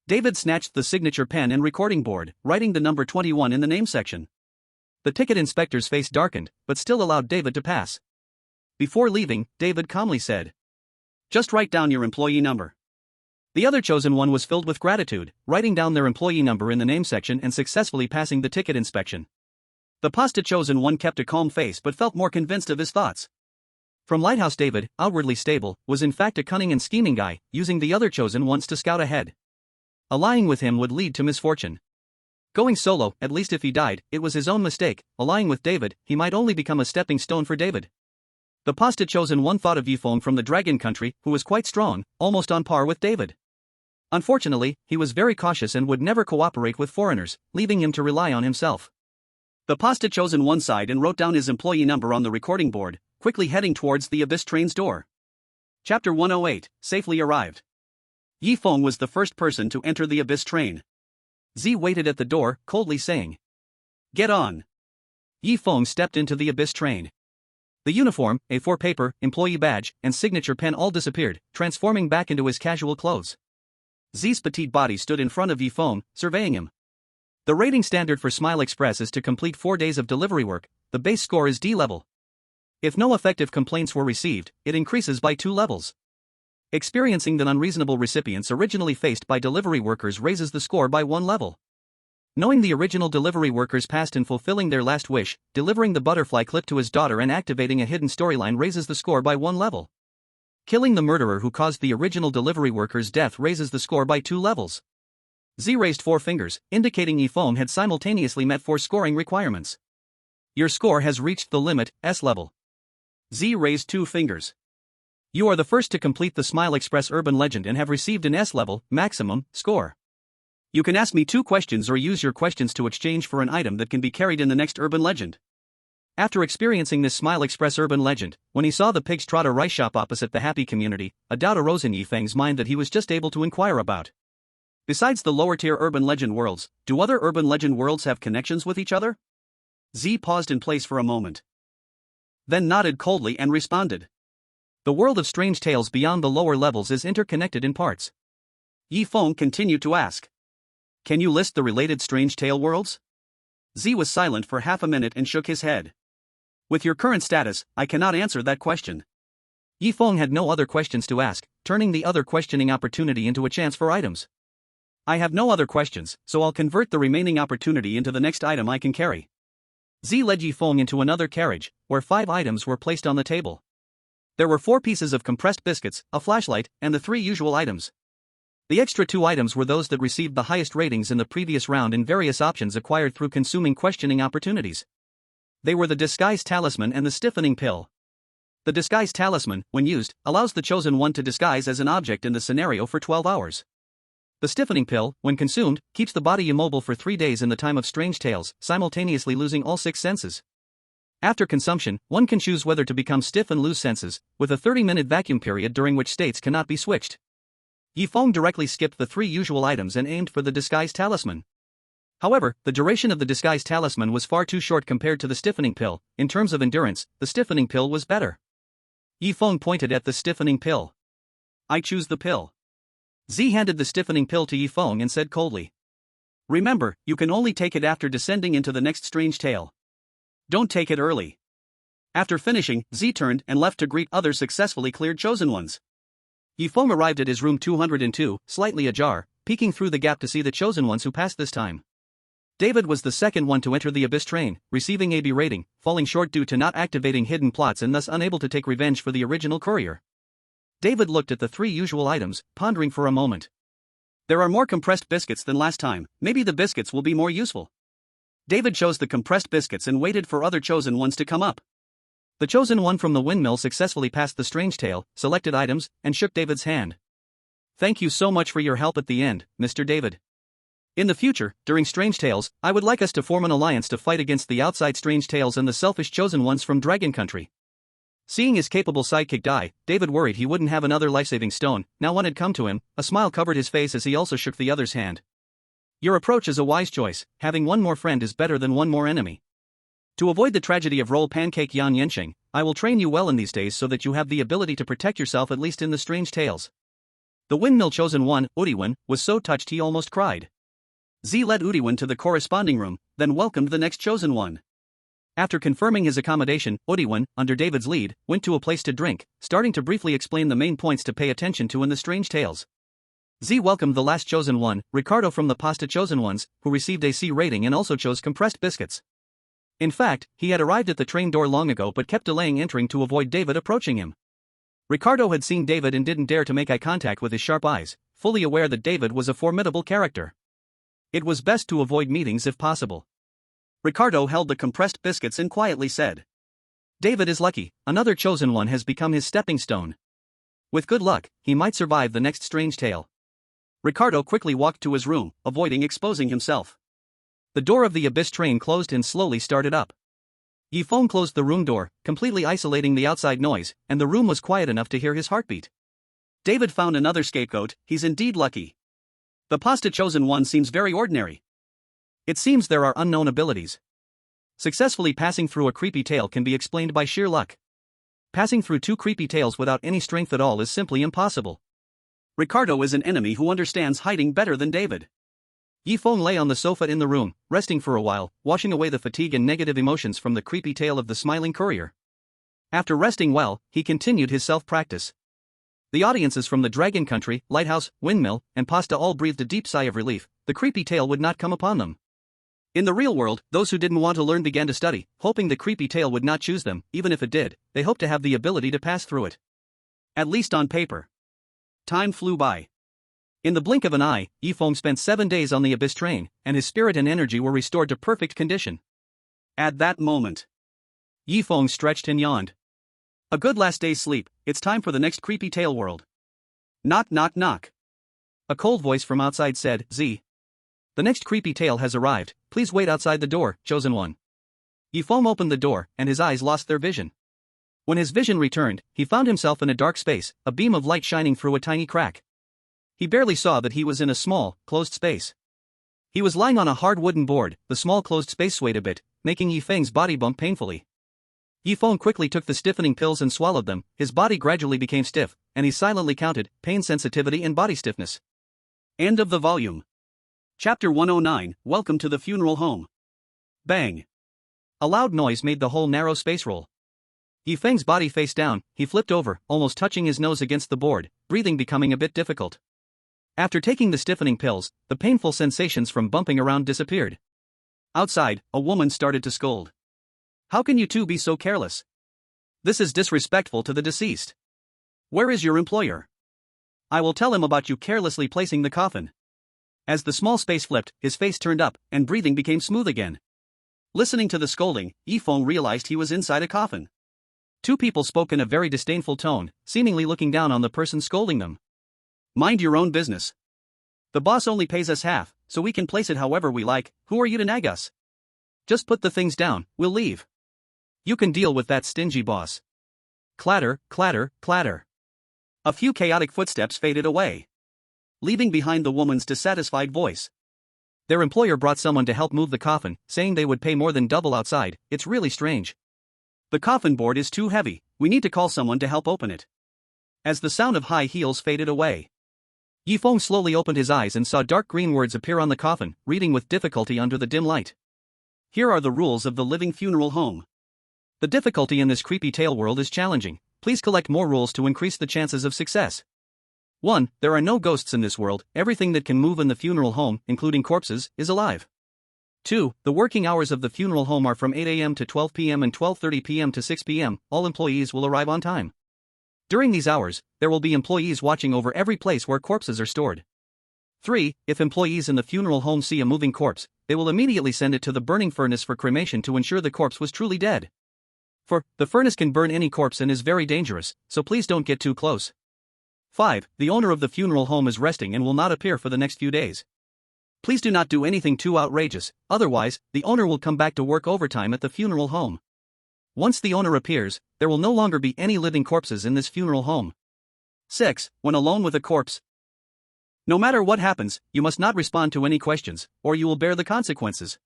S1: David snatched the signature pen and recording board, writing the number 21 in the name section. The ticket inspector's face darkened, but still allowed David to pass. Before leaving, David calmly said, Just write down your employee number. The other chosen one was filled with gratitude, writing down their employee number in the name section and successfully passing the ticket inspection. The pasta chosen one kept a calm face but felt more convinced of his thoughts. From Lighthouse David, outwardly stable, was in fact a cunning and scheming guy, using the other chosen ones to scout ahead. Allying with him would lead to misfortune. Going solo, at least if he died, it was his own mistake. Allying with David, he might only become a stepping stone for David. The pasta chosen one thought of Yi Feng from the Dragon Country, who was quite strong, almost on par with David. Unfortunately, he was very cautious and would never cooperate with foreigners, leaving him to rely on himself. The pasta chosen one sighed and wrote down his employee number on the recording board, quickly heading towards the Abyss train's door. Chapter 108, Safely Arrived. Yi Feng was the first person to enter the Abyss train. Z waited at the door, coldly saying, Get on. Yi Feng stepped into the Abyss train. The uniform, A4 paper, employee badge, and signature pen all disappeared, transforming back into his casual clothes. Z's petite body stood in front of Yi Feng, surveying him. The rating standard for Smile Express is to complete 4 days of delivery work. The base score is D level. If no effective complaints were received, it increases by 2 levels. Experiencing the unreasonable recipients originally faced by delivery workers raises the score by 1 level. Knowing the original delivery workers passed in fulfilling their last wish, delivering the butterfly clip to his daughter and activating a hidden storyline raises the score by 1 level. Killing the murderer who caused the original delivery worker's death raises the score by 2 levels. Z raised 4 fingers, indicating Feng had simultaneously met 4 scoring requirements. Your score has reached the limit, S level. Z raised 2 fingers. You are the first to complete the Smile Express urban legend and have received an S level, maximum, score. You can ask me 2 questions or use your questions to exchange for an item that can be carried in the next urban legend. After experiencing this Smile Express urban legend, when he saw the Pig's Trotter rice shop opposite the Happy Community, a doubt arose in Feng's mind that he was just able to inquire about. Besides the lower-tier urban legend worlds, do other urban legend worlds have connections with each other? Z paused in place for a moment. Then nodded coldly and responded. The world of strange tales beyond the lower levels is interconnected in parts. Feng continued to ask. Can you list the related strange tale worlds? Z was silent for half a minute and shook his head. With your current status, I cannot answer that question. Feng had no other questions to ask, turning the other questioning opportunity into a chance for items. I have no other questions, so I'll convert the remaining opportunity into the next item I can carry. Z led Feng into another carriage, where 5 items were placed on the table. There were 4 pieces of compressed biscuits, a flashlight, and the 3 usual items. The extra 2 items were those that received the highest ratings in the previous round in various options acquired through consuming questioning opportunities. They were the disguise talisman and the stiffening pill. The disguise talisman, when used, allows the chosen one to disguise as an object in the scenario for 12 hours. The stiffening pill, when consumed, keeps the body immobile for 3 days in the time of strange tales, simultaneously losing all 6 senses. After consumption, one can choose whether to become stiff and lose senses, with a 30-minute vacuum period during which states cannot be switched. Feng directly skipped the 3 usual items and aimed for the disguise talisman. However, the duration of the disguise talisman was far too short compared to the stiffening pill. In terms of endurance, the stiffening pill was better. Feng pointed at the stiffening pill. I choose the pill. Z handed the stiffening pill to Feng and said coldly. Remember, you can only take it after descending into the next strange tale. Don't take it early. After finishing, Z turned and left to greet other successfully cleared chosen ones. Feng arrived at his room 202, slightly ajar, peeking through the gap to see the chosen ones who passed this time. David was the second one to enter the Abyss train, receiving AB rating, falling short due to not activating hidden plots and thus unable to take revenge for the original Courier. David looked at the 3 usual items, pondering for a moment. There are more compressed biscuits than last time, maybe the biscuits will be more useful. David chose the compressed biscuits and waited for other chosen ones to come up. The chosen one from the windmill successfully passed the strange tale, selected items, and shook David's hand. Thank you so much for your help at the end, Mr. David. In the future, during Strange Tales, I would like us to form an alliance to fight against the outside Strange Tales and the selfish chosen ones from Dragon Country. Seeing his capable sidekick die, David worried he wouldn't have another life-saving stone. Now one had come to him, a smile covered his face as he also shook the other's hand. Your approach is a wise choice, having one more friend is better than one more enemy. To avoid the tragedy of roll pancake yan yensheng, I will train you well in these days so that you have the ability to protect yourself at least in the Strange Tales. The windmill chosen one, Udiwin, was so touched he almost cried. Z led Udiwin to the corresponding room, then welcomed the next chosen one. After confirming his accommodation, Udiwin, under David's lead, went to a place to drink, starting to briefly explain the main points to pay attention to in the Strange Tales. Z welcomed the last chosen one, Ricardo from the Pasta Chosen Ones, who received a C rating and also chose compressed biscuits. In fact, he had arrived at the train door long ago but kept delaying entering to avoid David approaching him. Ricardo had seen David and didn't dare to make eye contact with his sharp eyes, fully aware that David was a formidable character. It was best to avoid meetings if possible. Ricardo held the compressed biscuits and quietly said, David is lucky, another chosen one has become his stepping stone. With good luck, he might survive the next strange tale. Ricardo quickly walked to his room, avoiding exposing himself. The door of the Abyss train closed and slowly started up. Feng closed the room door, completely isolating the outside noise, and the room was quiet enough to hear his heartbeat. David found another scapegoat, he's indeed lucky. The Pasta Chosen One seems very ordinary. It seems there are unknown abilities. Successfully passing through a creepy tale can be explained by sheer luck. Passing through 2 creepy tales without any strength at all is simply impossible. Ricardo is an enemy who understands hiding better than David. Feng lay on the sofa in the room, resting for a while, washing away the fatigue and negative emotions from the creepy tale of the smiling Courier. After resting well, he continued his self-practice. The audiences from the Dragon Country, Lighthouse, Windmill, and Pasta all breathed a deep sigh of relief. The creepy tale would not come upon them. In the real world, those who didn't want to learn began to study, hoping the creepy tale would not choose them. Even if it did, they hoped to have the ability to pass through it. At least on paper. Time flew by. In the blink of an eye, Feng spent 7 days on the Abyss train, and his spirit and energy were restored to perfect condition. At that moment, Feng stretched and yawned. A good last day's sleep. It's time for the next creepy tale world. Knock knock knock. A cold voice from outside said, "Z. The next creepy tale has arrived, please wait outside the door, chosen one." Feng opened the door, and his eyes lost their vision. When his vision returned, he found himself in a dark space, a beam of light shining through a tiny crack. He barely saw that he was in a small, closed space. He was lying on a hard wooden board. The small closed space swayed a bit, making Feng's body bump painfully. Feng quickly took the stiffening pills and swallowed them. His body gradually became stiff, and he silently counted pain, sensitivity, and body stiffness. End of the volume. Chapter 109, Welcome to the Funeral Home. Bang! A loud noise made the whole narrow space roll. Feng's body face down, he flipped over, almost touching his nose against the board, breathing becoming a bit difficult. After taking the stiffening pills, the painful sensations from bumping around disappeared. Outside, a woman started to scold. "How can you two be so careless? This is disrespectful to the deceased. Where is your employer? I will tell him about you carelessly placing the coffin." As the small space flipped, his face turned up, and breathing became smooth again. Listening to the scolding, Feng realized he was inside a coffin. Two people spoke in a very disdainful tone, seemingly looking down on the person scolding them. "Mind your own business. The boss only pays us half, so we can place it however we like. Who are you to nag us? Just put the things down, we'll leave. You can deal with that stingy boss." Clatter, clatter, clatter. A few chaotic footsteps faded away, leaving behind the woman's dissatisfied voice. Their employer brought someone to help move the coffin, saying they would pay more than double outside. "It's really strange. The coffin board is too heavy, we need to call someone to help open it." As the sound of high heels faded away, Feng slowly opened his eyes and saw dark green words appear on the coffin, reading with difficulty under the dim light. "Here are the rules of the living funeral home. The difficulty in this creepy tale world is challenging. Please collect more rules to increase the chances of success. 1. There are no ghosts in this world. Everything that can move in the funeral home, including corpses, is alive. 2. The working hours of the funeral home are from 8 a.m. to 12 p.m. and 12:30 p.m. to 6 p.m. All employees will arrive on time. During these hours, there will be employees watching over every place where corpses are stored. 3. If employees in the funeral home see a moving corpse, they will immediately send it to the burning furnace for cremation to ensure the corpse was truly dead. 4. The furnace can burn any corpse and is very dangerous, so please don't get too close. 5. The owner of the funeral home is resting and will not appear for the next few days. Please do not do anything too outrageous, otherwise, the owner will come back to work overtime at the funeral home. Once the owner appears, there will no longer be any living corpses in this funeral home. 6. When alone with a corpse, no matter what happens, you must not respond to any questions, or you will bear the consequences.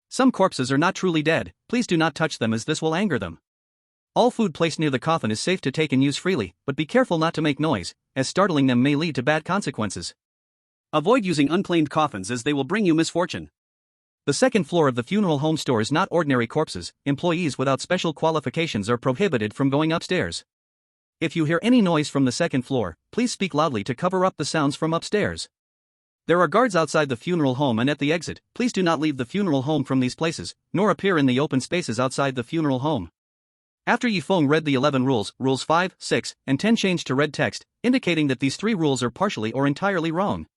S1: Some corpses are not truly dead, please do not touch them as this will anger them. All food placed near the coffin is safe to take and use freely, but be careful not to make noise, as startling them may lead to bad consequences. Avoid using unclaimed coffins as they will bring you misfortune. The second floor of the funeral home stores not ordinary corpses. Employees without special qualifications are prohibited from going upstairs. If you hear any noise from the second floor, please speak loudly to cover up the sounds from upstairs. There are guards outside the funeral home and at the exit. Please do not leave the funeral home from these places, nor appear in the open spaces outside the funeral home. After Feng read the 11 rules, rules 5, 6, and 10 changed to red text, indicating that these 3 rules are partially or entirely wrong.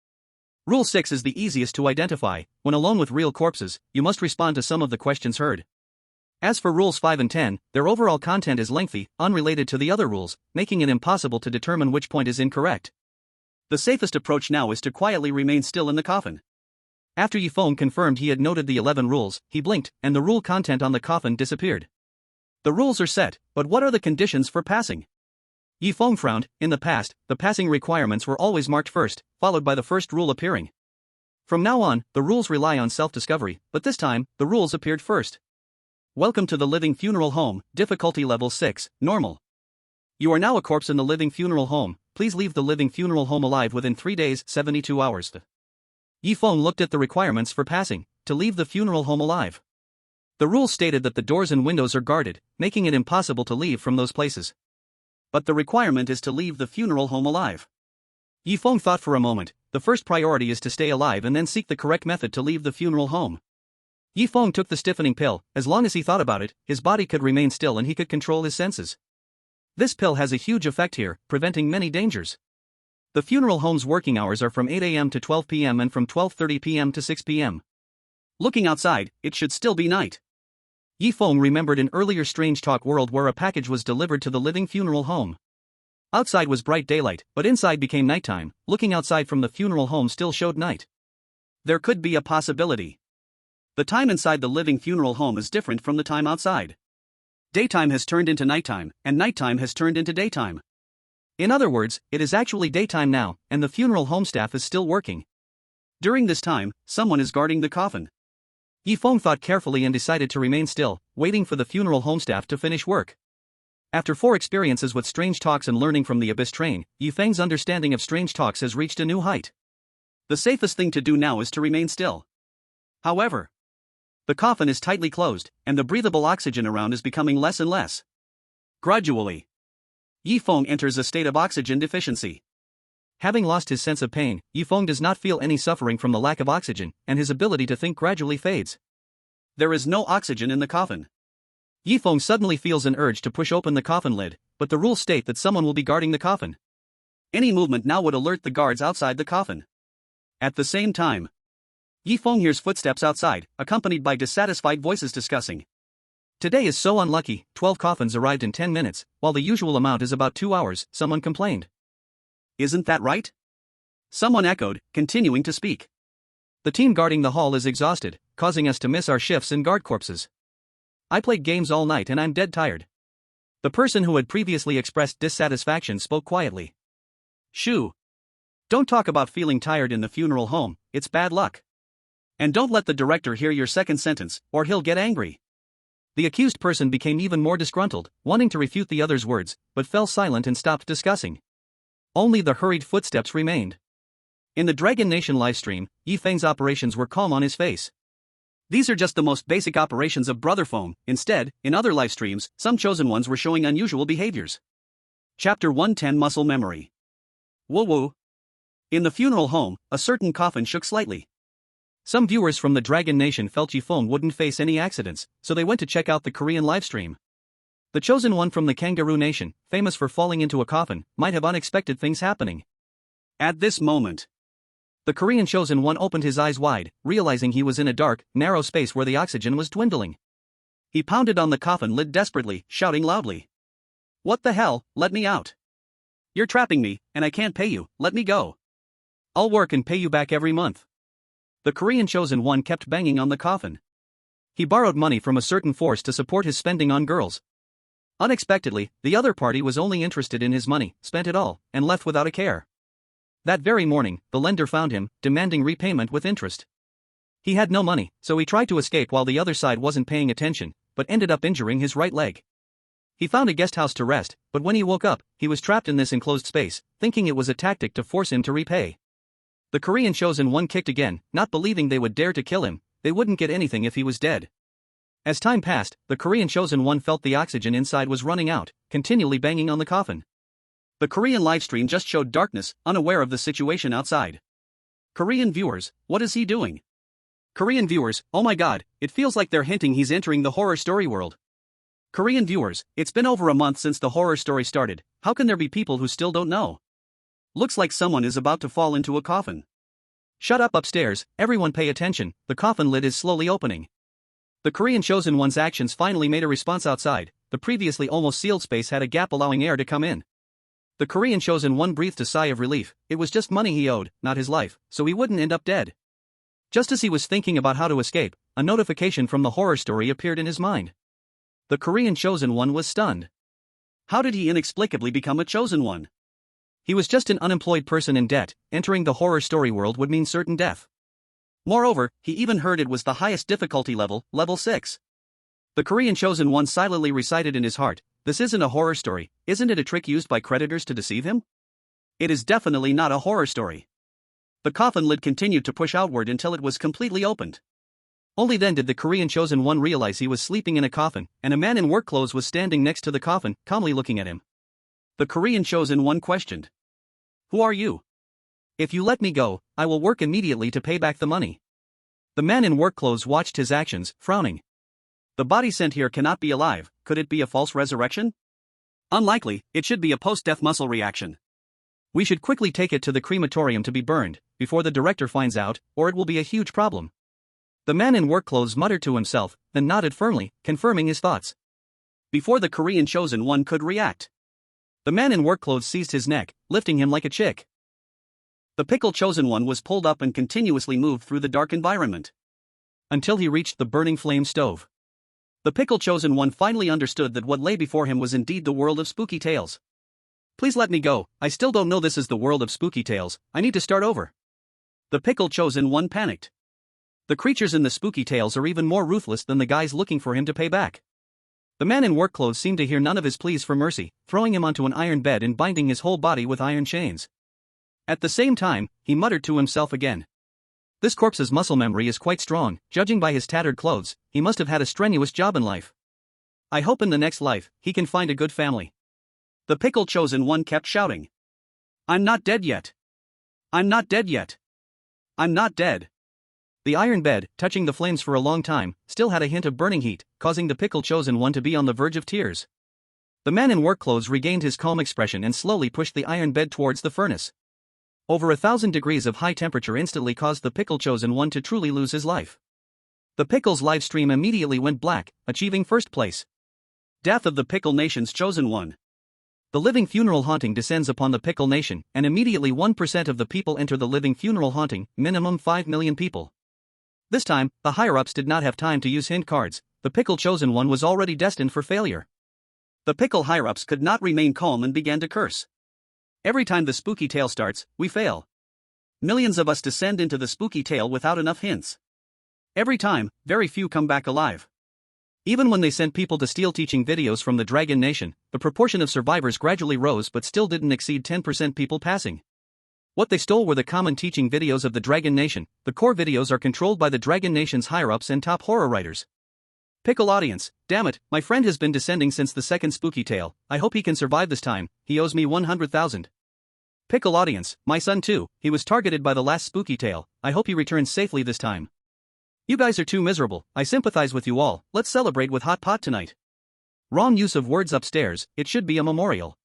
S1: Rule 6 is the easiest to identify. When alone with real corpses, you must respond to some of the questions heard. As for rules 5 and 10, their overall content is lengthy, unrelated to the other rules, making it impossible to determine which point is incorrect. The safest approach now is to quietly remain still in the coffin. After Feng confirmed he had noted the 11 rules, he blinked, and the rule content on the coffin disappeared. The rules are set, but what are the conditions for passing? Feng frowned. In the past, the passing requirements were always marked first, followed by the first rule appearing. From now on, the rules rely on self-discovery, but this time, the rules appeared first. Welcome to the living funeral home, difficulty level 6, normal. You are now a corpse in the living funeral home. Please leave the living funeral home alive within 3 days, 72 hours. Feng looked at the requirements for passing, to leave the funeral home alive. The rules stated that the doors and windows are guarded, making it impossible to leave from those places. But the requirement is to leave the funeral home alive. Feng thought for a moment. The first priority is to stay alive and then seek the correct method to leave the funeral home. Yi Feng took the stiffening pill. As long as he thought about it, his body could remain still and he could control his senses. This pill has a huge effect here, preventing many dangers. The funeral home's working hours are from 8 a.m. to 12 p.m. and from 12:30 p.m. to 6 p.m. Looking outside, it should still be night. Yi Feng remembered an earlier strange talk world where a package was delivered to the living funeral home. Outside was bright daylight, but inside became nighttime. Looking outside from the funeral home still showed night. There could be a possibility. The time inside the living funeral home is different from the time outside. Daytime has turned into nighttime, and nighttime has turned into daytime. In other words, it is actually daytime now, and the funeral home staff is still working. During this time, someone is guarding the coffin. Yi Feng thought carefully and decided to remain still, waiting for the funeral home staff to finish work. After 4 experiences with strange talks and learning from the Abyss Train, Yi Feng's understanding of strange talks has reached a new height. The safest thing to do now is to remain still. However, the coffin is tightly closed, and the breathable oxygen around is becoming less and less. Gradually, Yi Feng enters a state of oxygen deficiency. Having lost his sense of pain, Yi Feng does not feel any suffering from the lack of oxygen, and his ability to think gradually fades. There is no oxygen in the coffin. Yi Feng suddenly feels an urge to push open the coffin lid, but the rules state that someone will be guarding the coffin. Any movement now would alert the guards outside the coffin. At the same time, Yi Feng hears footsteps outside, accompanied by dissatisfied voices discussing. Today is so unlucky, 12 coffins arrived in 10 minutes, while the usual amount is about 2 hours, someone complained. Isn't that right? Someone echoed, continuing to speak. The team guarding the hall is exhausted, causing us to miss our shifts and guard corpses. I played games all night and I'm dead tired. The person who had previously expressed dissatisfaction spoke quietly. Shoo. Don't talk about feeling tired in the funeral home, it's bad luck. And don't let the director hear your second sentence, or he'll get angry. The accused person became even more disgruntled, wanting to refute the other's words, but fell silent and stopped discussing. Only the hurried footsteps remained. In the Dragon Nation livestream, Yi Feng's operations were calm on his face. These are just the most basic operations of Brother Feng. Instead, in other livestreams, some chosen ones were showing unusual behaviors. Chapter 110 Muscle Memory. Woo woo. In the funeral home, a certain coffin shook slightly. Some viewers from the Dragon Nation felt Yi Feng wouldn't face any accidents, so they went to check out the Korean livestream. The chosen one from the Kangaroo Nation, famous for falling into a coffin, might have unexpected things happening. At this moment, the Korean chosen one opened his eyes wide, realizing he was in a dark, narrow space where the oxygen was dwindling. He pounded on the coffin lid desperately, shouting loudly. What the hell, let me out. You're trapping me, and I can't pay you, let me go. I'll work and pay you back every month. The Korean chosen one kept banging on the coffin. He borrowed money from a certain force to support his spending on girls. Unexpectedly, the other party was only interested in his money, spent it all, and left without a care. That very morning, the lender found him, demanding repayment with interest. He had no money, so he tried to escape while the other side wasn't paying attention, but ended up injuring his right leg. He found a guest house to rest, but when he woke up, he was trapped in this enclosed space, thinking it was a tactic to force him to repay. The Korean chosen one kicked again, not believing they would dare to kill him. They wouldn't get anything if he was dead. As time passed, the Korean chosen one felt the oxygen inside was running out, continually banging on the coffin. The Korean livestream just showed darkness, unaware of the situation outside. Korean viewers, what is he doing? Korean viewers, oh my god, it feels like they're hinting he's entering the horror story world. Korean viewers, it's been over a month since the horror story started, how can there be people who still don't know? Looks like someone is about to fall into a coffin. Shut up upstairs, everyone pay attention, the coffin lid is slowly opening. The Korean chosen one's actions finally made a response outside. The previously almost sealed space had a gap allowing air to come in. The Korean chosen one breathed a sigh of relief. It was just money he owed, not his life, so he wouldn't end up dead. Just as he was thinking about how to escape, a notification from the horror story appeared in his mind. The Korean chosen one was stunned. How did he inexplicably become a chosen one? He was just an unemployed person in debt. Entering the horror story world would mean certain death. Moreover, he even heard it was the highest difficulty level, level 6. The Korean chosen one silently recited in his heart, this isn't a horror story, isn't it a trick used by creditors to deceive him? It is definitely not a horror story. The coffin lid continued to push outward until it was completely opened. Only then did the Korean chosen one realize he was sleeping in a coffin, and a man in work clothes was standing next to the coffin, calmly looking at him. The Korean chosen one questioned. Who are you? If you let me go, I will work immediately to pay back the money. The man in work clothes watched his actions, frowning. The body sent here cannot be alive. Could it be a false resurrection? Unlikely, it should be a post-death muscle reaction. We should quickly take it to the crematorium to be burned, before the director finds out, or it will be a huge problem. The man in work clothes muttered to himself, then nodded firmly, confirming his thoughts. Before the Korean chosen one could react, the man in work clothes seized his neck, lifting him like a chick. The pickle chosen one was pulled up and continuously moved through the dark environment until he reached the burning flame stove. The pickle chosen one finally understood that what lay before him was indeed the world of spooky tales. Please let me go, I still don't know this is the world of spooky tales, I need to start over. The pickle chosen one panicked. The creatures in the spooky tales are even more ruthless than the guys looking for him to pay back. The man in work clothes seemed to hear none of his pleas for mercy, throwing him onto an iron bed and binding his whole body with iron chains. At the same time, he muttered to himself again. This corpse's muscle memory is quite strong, judging by his tattered clothes, he must have had a strenuous job in life. I hope in the next life, he can find a good family. The pickle chosen one kept shouting. I'm not dead yet. I'm not dead yet. I'm not dead. The iron bed, touching the flames for a long time, still had a hint of burning heat, causing the pickle chosen one to be on the verge of tears. The man in work clothes regained his calm expression and slowly pushed the iron bed towards the furnace. Over 1,000 degrees of high temperature instantly caused the pickle chosen one to truly lose his life. The pickle's live stream immediately went black, achieving first place. Death of the pickle nation's chosen one. The living funeral haunting descends upon the pickle nation, and immediately 1% of the people enter the living funeral haunting, minimum 5 million people. This time, the higher-ups did not have time to use hint cards, the pickle chosen one was already destined for failure. The pickle higher-ups could not remain calm and began to curse. Every time the spooky tale starts, we fail. Millions of us descend into the spooky tale without enough hints. Every time, very few come back alive. Even when they sent people to steal teaching videos from the Dragon Nation, the proportion of survivors gradually rose but still didn't exceed 10% people passing. What they stole were the common teaching videos of the Dragon Nation. The core videos are controlled by the Dragon Nation's higher-ups and top horror writers. Pickle audience, damn it, my friend has been descending since the second spooky tale, I hope he can survive this time, he owes me 100,000. Pickle audience, my son too, he was targeted by the last spooky tale, I hope he returns safely this time. You guys are too miserable, I sympathize with you all, let's celebrate with hot pot tonight. Wrong use of words upstairs, it should be a memorial.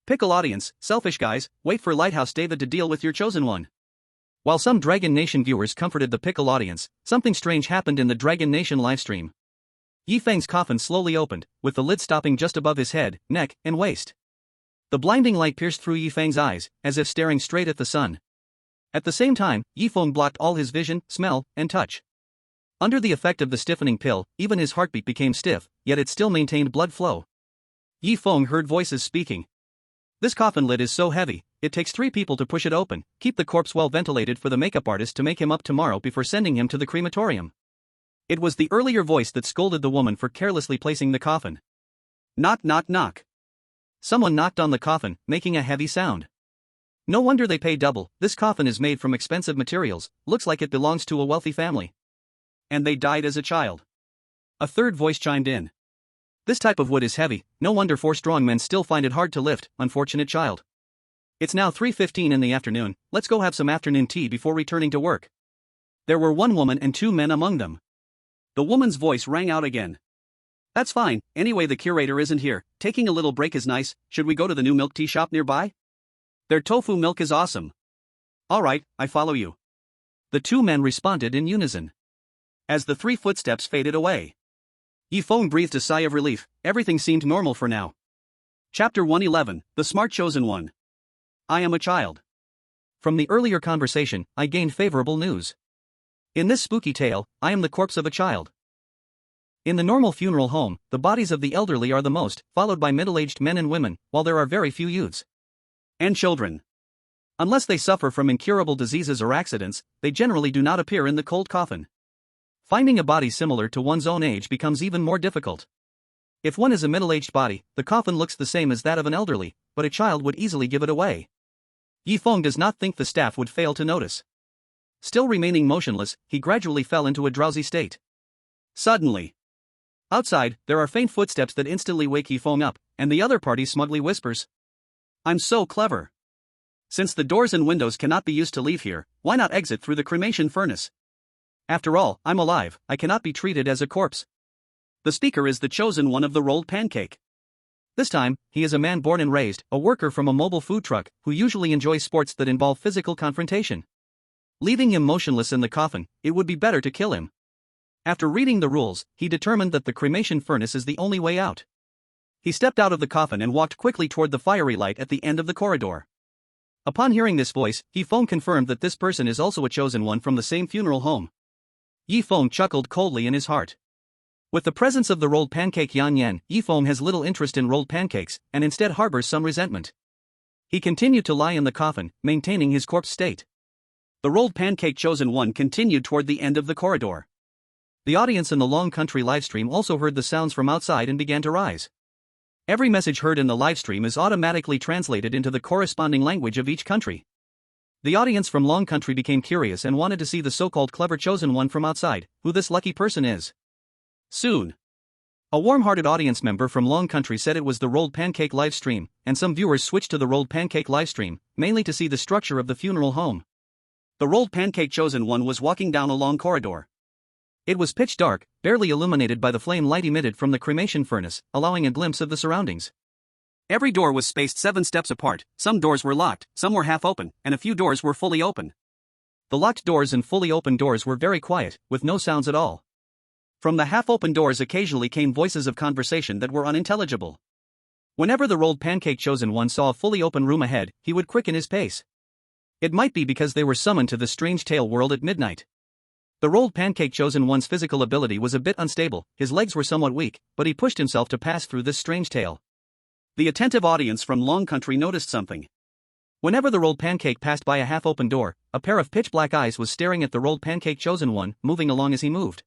S1: Pickle audience, selfish guys, wait for Lighthouse David to deal with your chosen one. While some Dragon Nation viewers comforted the pickle audience, something strange happened in the Dragon Nation livestream. Feng's coffin slowly opened, with the lid stopping just above his head, neck, and waist. The blinding light pierced through Feng's eyes, as if staring straight at the sun. At the same time, Feng blocked all his vision, smell, and touch. Under the effect of the stiffening pill, even his heartbeat became stiff, yet it still maintained blood flow. Feng heard voices speaking. This coffin lid is so heavy, it takes 3 people to push it open, keep the corpse well ventilated for the makeup artist to make him up tomorrow before sending him to the crematorium. It was the earlier voice that scolded the woman for carelessly placing the coffin. Knock knock knock. Someone knocked on the coffin, making a heavy sound. No wonder they pay double, this coffin is made from expensive materials, looks like it belongs to a wealthy family. And they died as a child. A third voice chimed in. This type of wood is heavy, no wonder 4 strong men still find it hard to lift, unfortunate child. It's now 3:15 in the afternoon, let's go have some afternoon tea before returning to work. There were 1 woman and 2 men among them. The woman's voice rang out again. That's fine, anyway the curator isn't here, taking a little break is nice, should we go to the new milk tea shop nearby? Their tofu milk is awesome. Alright, I follow you. The 2 men responded in unison. As the 3 footsteps faded away, Feng breathed a sigh of relief, everything seemed normal for now. Chapter 111, The Smart Chosen One. I am a child. From the earlier conversation, I gained favorable news. In this spooky tale, I am the corpse of a child. In the normal funeral home, the bodies of the elderly are the most, followed by middle-aged men and women, while there are very few youths and children. Unless they suffer from incurable diseases or accidents, they generally do not appear in the cold coffin. Finding a body similar to one's own age becomes even more difficult. If one is a middle-aged body, the coffin looks the same as that of an elderly, but a child would easily give it away. Feng does not think the staff would fail to notice. Still remaining motionless, he gradually fell into a drowsy state. Suddenly, outside, there are faint footsteps that instantly wake Feng up, and the other party smugly whispers, I'm so clever. Since the doors and windows cannot be used to leave here, why not exit through the cremation furnace? After all, I'm alive, I cannot be treated as a corpse. The speaker is the chosen one of the rolled pancake. This time, he is a man born and raised, a worker from a mobile food truck, who usually enjoys sports that involve physical confrontation. Leaving him motionless in the coffin, it would be better to kill him. After reading the rules, he determined that the cremation furnace is the only way out. He stepped out of the coffin and walked quickly toward the fiery light at the end of the corridor. Upon hearing this voice, Feng confirmed that this person is also a chosen one from the same funeral home. Feng chuckled coldly in his heart. With the presence of the rolled pancake Yan Yan, Feng has little interest in rolled pancakes, and instead harbors some resentment. He continued to lie in the coffin, maintaining his corpse state. The rolled pancake chosen one continued toward the end of the corridor. The audience in the Long Country livestream also heard the sounds from outside and began to rise. Every message heard in the livestream is automatically translated into the corresponding language of each country. The audience from Long Country became curious and wanted to see the so-called clever chosen one from outside, who this lucky person is. Soon, a warm-hearted audience member from Long Country said it was the rolled pancake livestream, and some viewers switched to the rolled pancake livestream, mainly to see the structure of the funeral home. The rolled pancake chosen one was walking down a long corridor. It was pitch dark, barely illuminated by the flame light emitted from the cremation furnace, allowing a glimpse of the surroundings. Every door was spaced 7 steps apart, some doors were locked, some were half open, and a few doors were fully open. The locked doors and fully open doors were very quiet, with no sounds at all. From the half-open doors occasionally came voices of conversation that were unintelligible. Whenever the rolled pancake chosen one saw a fully open room ahead, he would quicken his pace. It might be because they were summoned to the strange tale world at midnight. The rolled pancake chosen one's physical ability was a bit unstable, his legs were somewhat weak, but he pushed himself to pass through this strange tale. The attentive audience from Long Country noticed something. Whenever the rolled pancake passed by a half-open door, a pair of pitch-black eyes was staring at the rolled pancake chosen one, moving along as he moved.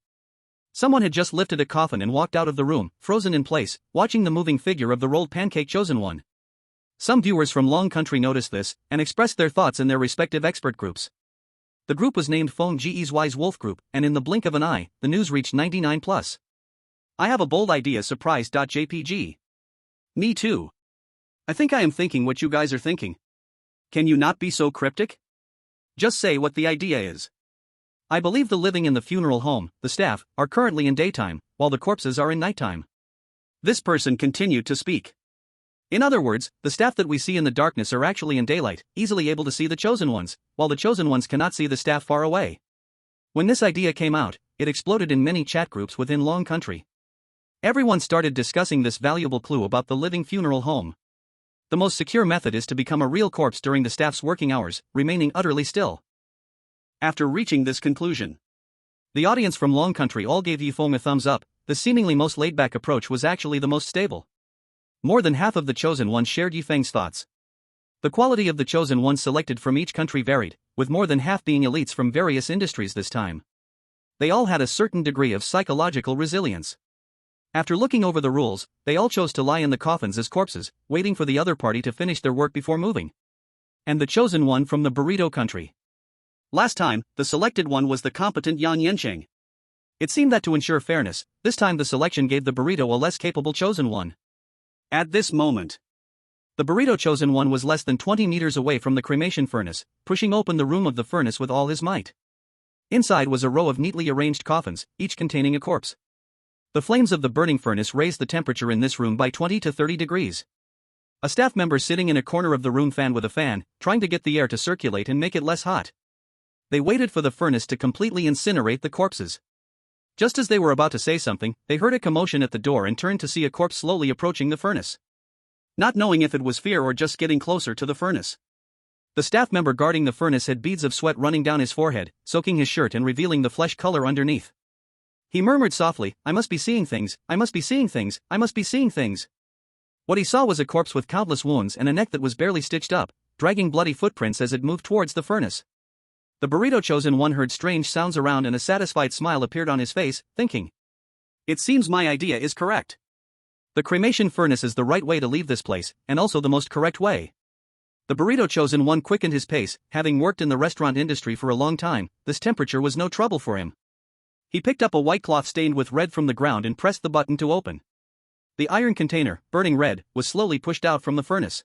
S1: Someone had just lifted a coffin and walked out of the room, frozen in place, watching the moving figure of the rolled pancake chosen one. Some viewers from Long Country noticed this, and expressed their thoughts in their respective expert groups. The group was named Feng Ge's Wise Wolf Group, and in the blink of an eye, the news reached 99+. I have a bold idea surprise.jpg. Me too. I think I am thinking what you guys are thinking. Can you not be so cryptic? Just say what the idea is. I believe the living in the funeral home, the staff, are currently in daytime, while the corpses are in nighttime. This person continued to speak. In other words, the staff that we see in the darkness are actually in daylight, easily able to see the chosen ones, while the chosen ones cannot see the staff far away. When this idea came out, it exploded in many chat groups within Long Country. Everyone started discussing this valuable clue about the living funeral home. The most secure method is to become a real corpse during the staff's working hours, remaining utterly still. After reaching this conclusion, the audience from Long Country all gave Feng a thumbs up. The seemingly most laid-back approach was actually the most stable. More than half of the chosen ones shared Feng's thoughts. The quality of the chosen ones selected from each country varied, with more than half being elites from various industries this time. They all had a certain degree of psychological resilience. After looking over the rules, they all chose to lie in the coffins as corpses, waiting for the other party to finish their work before moving. And the chosen one from the burrito country. Last time, the selected one was the competent Yan Yancheng. It seemed that to ensure fairness, this time the selection gave the burrito a less capable chosen one. At this moment, the burrito chosen one was less than 20 meters away from the cremation furnace, pushing open the room of the furnace with all his might. Inside was a row of neatly arranged coffins, each containing a corpse. The flames of the burning furnace raised the temperature in this room by 20 to 30 degrees. A staff member sitting in a corner of the room fanned with a fan, trying to get the air to circulate and make it less hot. They waited for the furnace to completely incinerate the corpses. Just as they were about to say something, they heard a commotion at the door and turned to see a corpse slowly approaching the furnace. Not knowing if it was fear or just getting closer to the furnace. The staff member guarding the furnace had beads of sweat running down his forehead, soaking his shirt and revealing the flesh color underneath. He murmured softly, "I must be seeing things, I must be seeing things, I must be seeing things." What he saw was a corpse with countless wounds and a neck that was barely stitched up, dragging bloody footprints as it moved towards the furnace. The burrito chosen one heard strange sounds around and a satisfied smile appeared on his face, thinking, "It seems my idea is correct. The cremation furnace is the right way to leave this place, and also the most correct way." The burrito chosen one quickened his pace. Having worked in the restaurant industry for a long time, this temperature was no trouble for him. He picked up a white cloth stained with red from the ground and pressed the button to open. The iron container, burning red, was slowly pushed out from the furnace.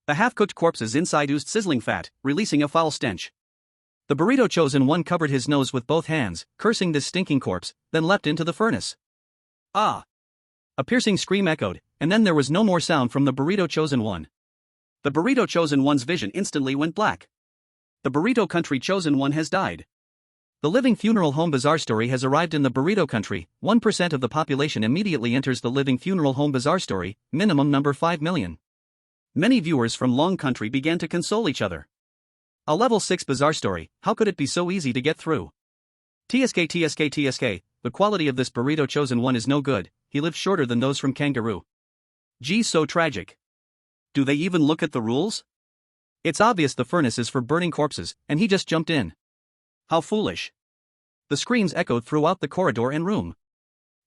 S1: The half-cooked corpses inside oozed sizzling fat, releasing a foul stench. The burrito chosen one covered his nose with both hands, cursing this stinking corpse, then leapt into the furnace. Ah! A piercing scream echoed, and then there was no more sound from the burrito chosen one. The burrito chosen one's vision instantly went black. The burrito country chosen one has died. The living funeral home bizarre story has arrived in the burrito country. 1% of the population immediately enters the living funeral home bizarre story, minimum number 5 million. Many viewers from Long Country began to console each other. A level 6 bizarre story, how could it be so easy to get through? TSK, the quality of this burrito chosen one is no good, he lived shorter than those from Kangaroo. Geez, so tragic. Do they even look at the rules? It's obvious the furnace is for burning corpses, and he just jumped in. How foolish. The screams echoed throughout the corridor and room.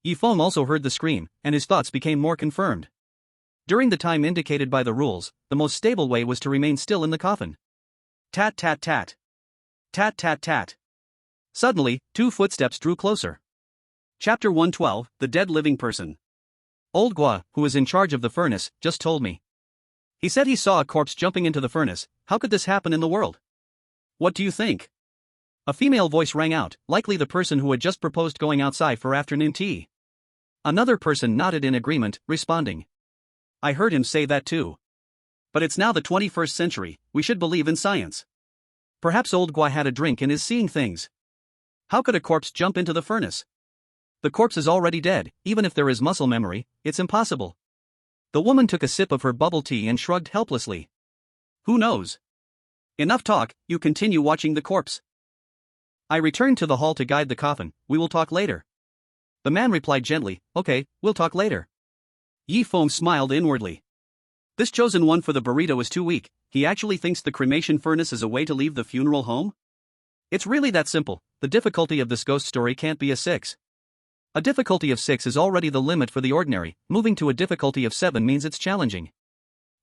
S1: Feng also heard the scream, and his thoughts became more confirmed. During the time indicated by the rules, the most stable way was to remain still in the coffin. Tat tat tat. Tat tat tat. Suddenly, 2 footsteps drew closer. Chapter 112, The Dead Living Person. Old Gua, who is in charge of the furnace, just told me. He said he saw a corpse jumping into the furnace. How could this happen in the world? What do you think? A female voice rang out, likely the person who had just proposed going outside for afternoon tea. Another person nodded in agreement, responding. I heard him say that too. But it's now the 21st century, we should believe in science. Perhaps old Gua had a drink and is seeing things. How could a corpse jump into the furnace? The corpse is already dead, even if there is muscle memory, it's impossible. The woman took a sip of her bubble tea and shrugged helplessly. Who knows? Enough talk, you continue watching the corpse. I returned to the hall to guide the coffin. We will talk later. The man replied gently, okay, we'll talk later. Feng smiled inwardly. This chosen one for the burrito is too weak. He actually thinks the cremation furnace is a way to leave the funeral home? It's really that simple. The difficulty of this ghost story can't be a 6. A difficulty of 6 is already the limit for the ordinary, moving to a difficulty of 7 means it's challenging.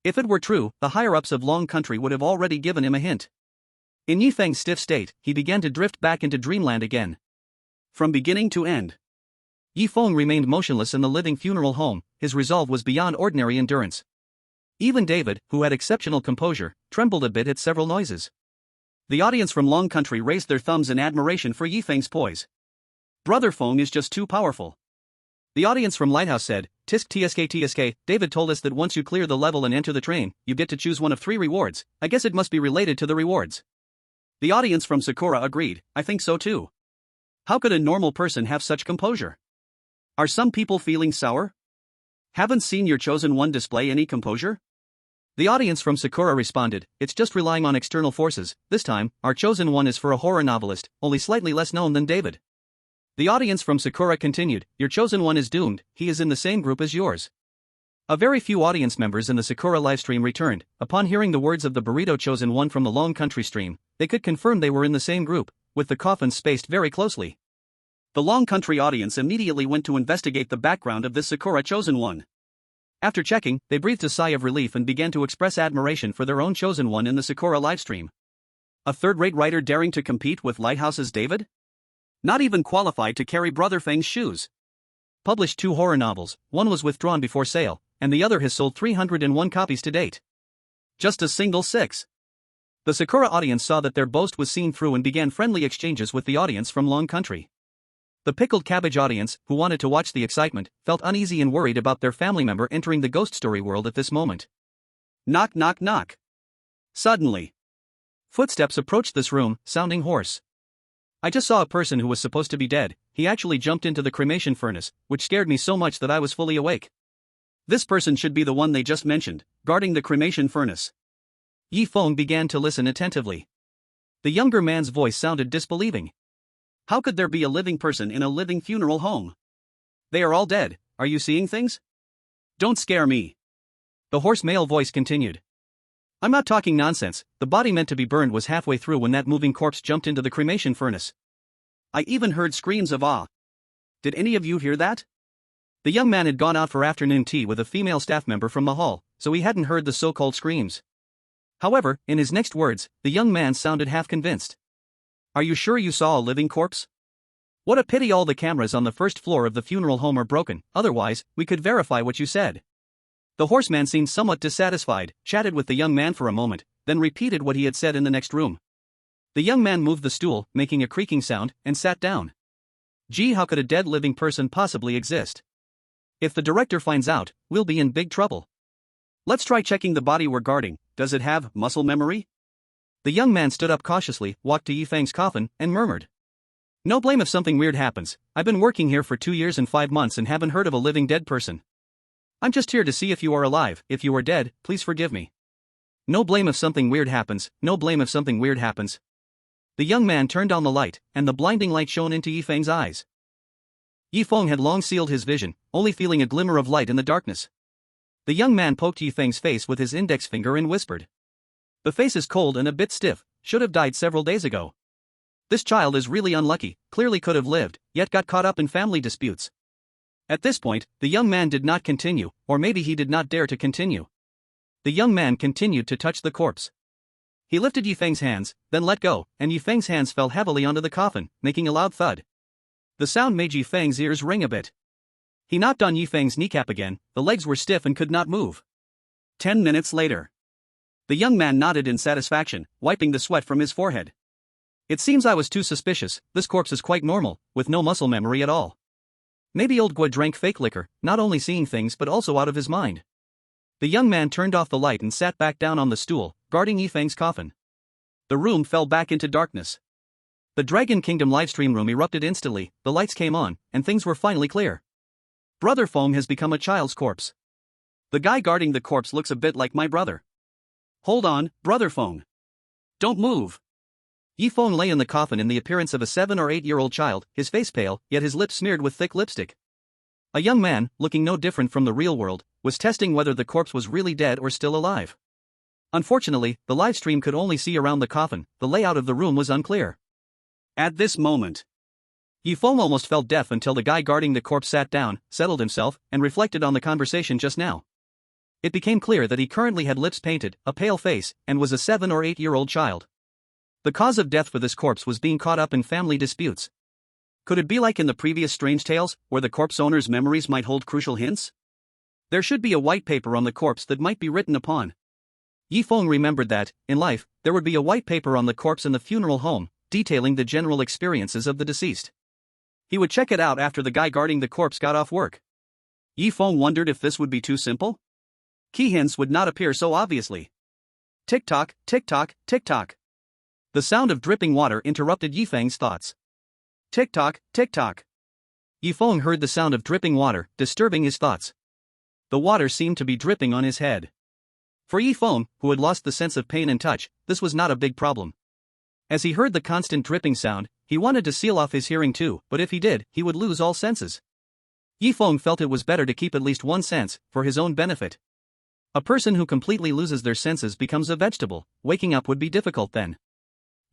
S1: If it were true, the higher-ups of Long Country would have already given him a hint. In Feng's stiff state, he began to drift back into dreamland again. From beginning to end. Feng remained motionless in the living funeral home, his resolve was beyond ordinary endurance. Even David, who had exceptional composure, trembled a bit at several noises. The audience from Long Country raised their thumbs in admiration for Feng's poise. Brother Feng is just too powerful. The audience from Lighthouse said, TSK, David told us that once you clear the level and enter the train, you get to choose one of 3 rewards. I guess it must be related to the rewards. The audience from Sakura agreed, I think so too. How could a normal person have such composure? Are some people feeling sour? Haven't seen your chosen one display any composure? The audience from Sakura responded, it's just relying on external forces. This time, our chosen one is for a horror novelist, only slightly less known than David. The audience from Sakura continued, your chosen one is doomed, he is in the same group as yours. A very few audience members in the Sakura livestream returned. Upon hearing the words of the burrito chosen one from the Long Country stream, they could confirm they were in the same group, with the coffins spaced very closely. The Long Country audience immediately went to investigate the background of this Sakura chosen one. After checking, they breathed a sigh of relief and began to express admiration for their own chosen one in the Sakura livestream. A third-rate writer daring to compete with Lighthouse's David? Not even qualified to carry Brother Feng's shoes. Published 2 horror novels, one was withdrawn before sale, and the other has sold 301 copies to date. Just a single 6. The Sakura audience saw that their boast was seen through and began friendly exchanges with the audience from Long Country. The pickled cabbage audience, who wanted to watch the excitement, felt uneasy and worried about their family member entering the ghost story world at this moment. Knock knock knock. Suddenly, footsteps approached this room, sounding hoarse. I just saw a person who was supposed to be dead. He actually jumped into the cremation furnace, which scared me so much that I was fully awake. This person should be the one they just mentioned, guarding the cremation furnace. Feng began to listen attentively. The younger man's voice sounded disbelieving. How could there be a living person in a living funeral home? They are all dead. Are you seeing things? Don't scare me. The hoarse male voice continued. I'm not talking nonsense, the body meant to be burned was halfway through when that moving corpse jumped into the cremation furnace. I even heard screams of awe. Did any of you hear that? The young man had gone out for afternoon tea with a female staff member from the hall, so he hadn't heard the so-called screams. However, in his next words, the young man sounded half convinced. Are you sure you saw a living corpse? What a pity all the cameras on the first floor of the funeral home are broken, otherwise, we could verify what you said. The horseman seemed somewhat dissatisfied, chatted with the young man for a moment, then repeated what he had said in the next room. The young man moved the stool, making a creaking sound, and sat down. Gee, how could a dead living person possibly exist? If the director finds out, we'll be in big trouble. Let's try checking the body we're guarding. Does it have muscle memory? The young man stood up cautiously, walked to Yifeng's coffin, and murmured. No blame if something weird happens. I've been working here for 2 years and 5 months and haven't heard of a living dead person. I'm just here to see if you are alive. If you are dead, please forgive me. No blame if something weird happens. No blame if something weird happens. The young man turned on the light, and the blinding light shone into Yifeng's eyes. Yifeng had long sealed his vision, only feeling a glimmer of light in the darkness. The young man poked Yifeng's face with his index finger and whispered. The face is cold and a bit stiff, should have died several days ago. This child is really unlucky, clearly could have lived, yet got caught up in family disputes. At this point, the young man did not continue, or maybe he did not dare to continue. The young man continued to touch the corpse. He lifted Yifeng's hands, then let go, and Yifeng's hands fell heavily onto the coffin, making a loud thud. The sound made Yifeng's ears ring a bit. He knocked on Yifeng's kneecap again, the legs were stiff and could not move. 10 minutes later. The young man nodded in satisfaction, wiping the sweat from his forehead. It seems I was too suspicious. This corpse is quite normal, with no muscle memory at all. Maybe old Gua drank fake liquor, not only seeing things but also out of his mind. The young man turned off the light and sat back down on the stool, guarding Yifeng's coffin. The room fell back into darkness. The Dragon Kingdom livestream room erupted instantly, the lights came on, and things were finally clear. Brother Feng has become a child's corpse. The guy guarding the corpse looks a bit like my brother. Hold on, Brother Feng. Don't move. Yifeng lay in the coffin in the appearance of a 7 or 8-year-old child, his face pale, yet his lips smeared with thick lipstick. A young man, looking no different from the real world, was testing whether the corpse was really dead or still alive. Unfortunately, the livestream could only see around the coffin, the layout of the room was unclear. At this moment, Yifeng almost felt deaf until the guy guarding the corpse sat down, settled himself, and reflected on the conversation just now. It became clear that he currently had lips painted, a pale face, and was a 7 or 8-year-old child. The cause of death for this corpse was being caught up in family disputes. Could it be like in the previous Strange Tales, where the corpse owner's memories might hold crucial hints? There should be a white paper on the corpse that might be written upon. Yifeng remembered that, in life, there would be a white paper on the corpse in the funeral home, detailing the general experiences of the deceased. He would check it out after the guy guarding the corpse got off work. Yifeng wondered if this would be too simple. Key hints would not appear so obviously. Tick-tock, tick-tock, tick-tock. The sound of dripping water interrupted Yifeng's thoughts. Tick-tock, tick-tock. Yifeng heard the sound of dripping water, disturbing his thoughts. The water seemed to be dripping on his head. For Yifeng, who had lost the sense of pain and touch, this was not a big problem. As he heard the constant dripping sound, he wanted to seal off his hearing too, but if he did, he would lose all senses. Yifeng felt it was better to keep at least one sense, for his own benefit. A person who completely loses their senses becomes a vegetable, waking up would be difficult then.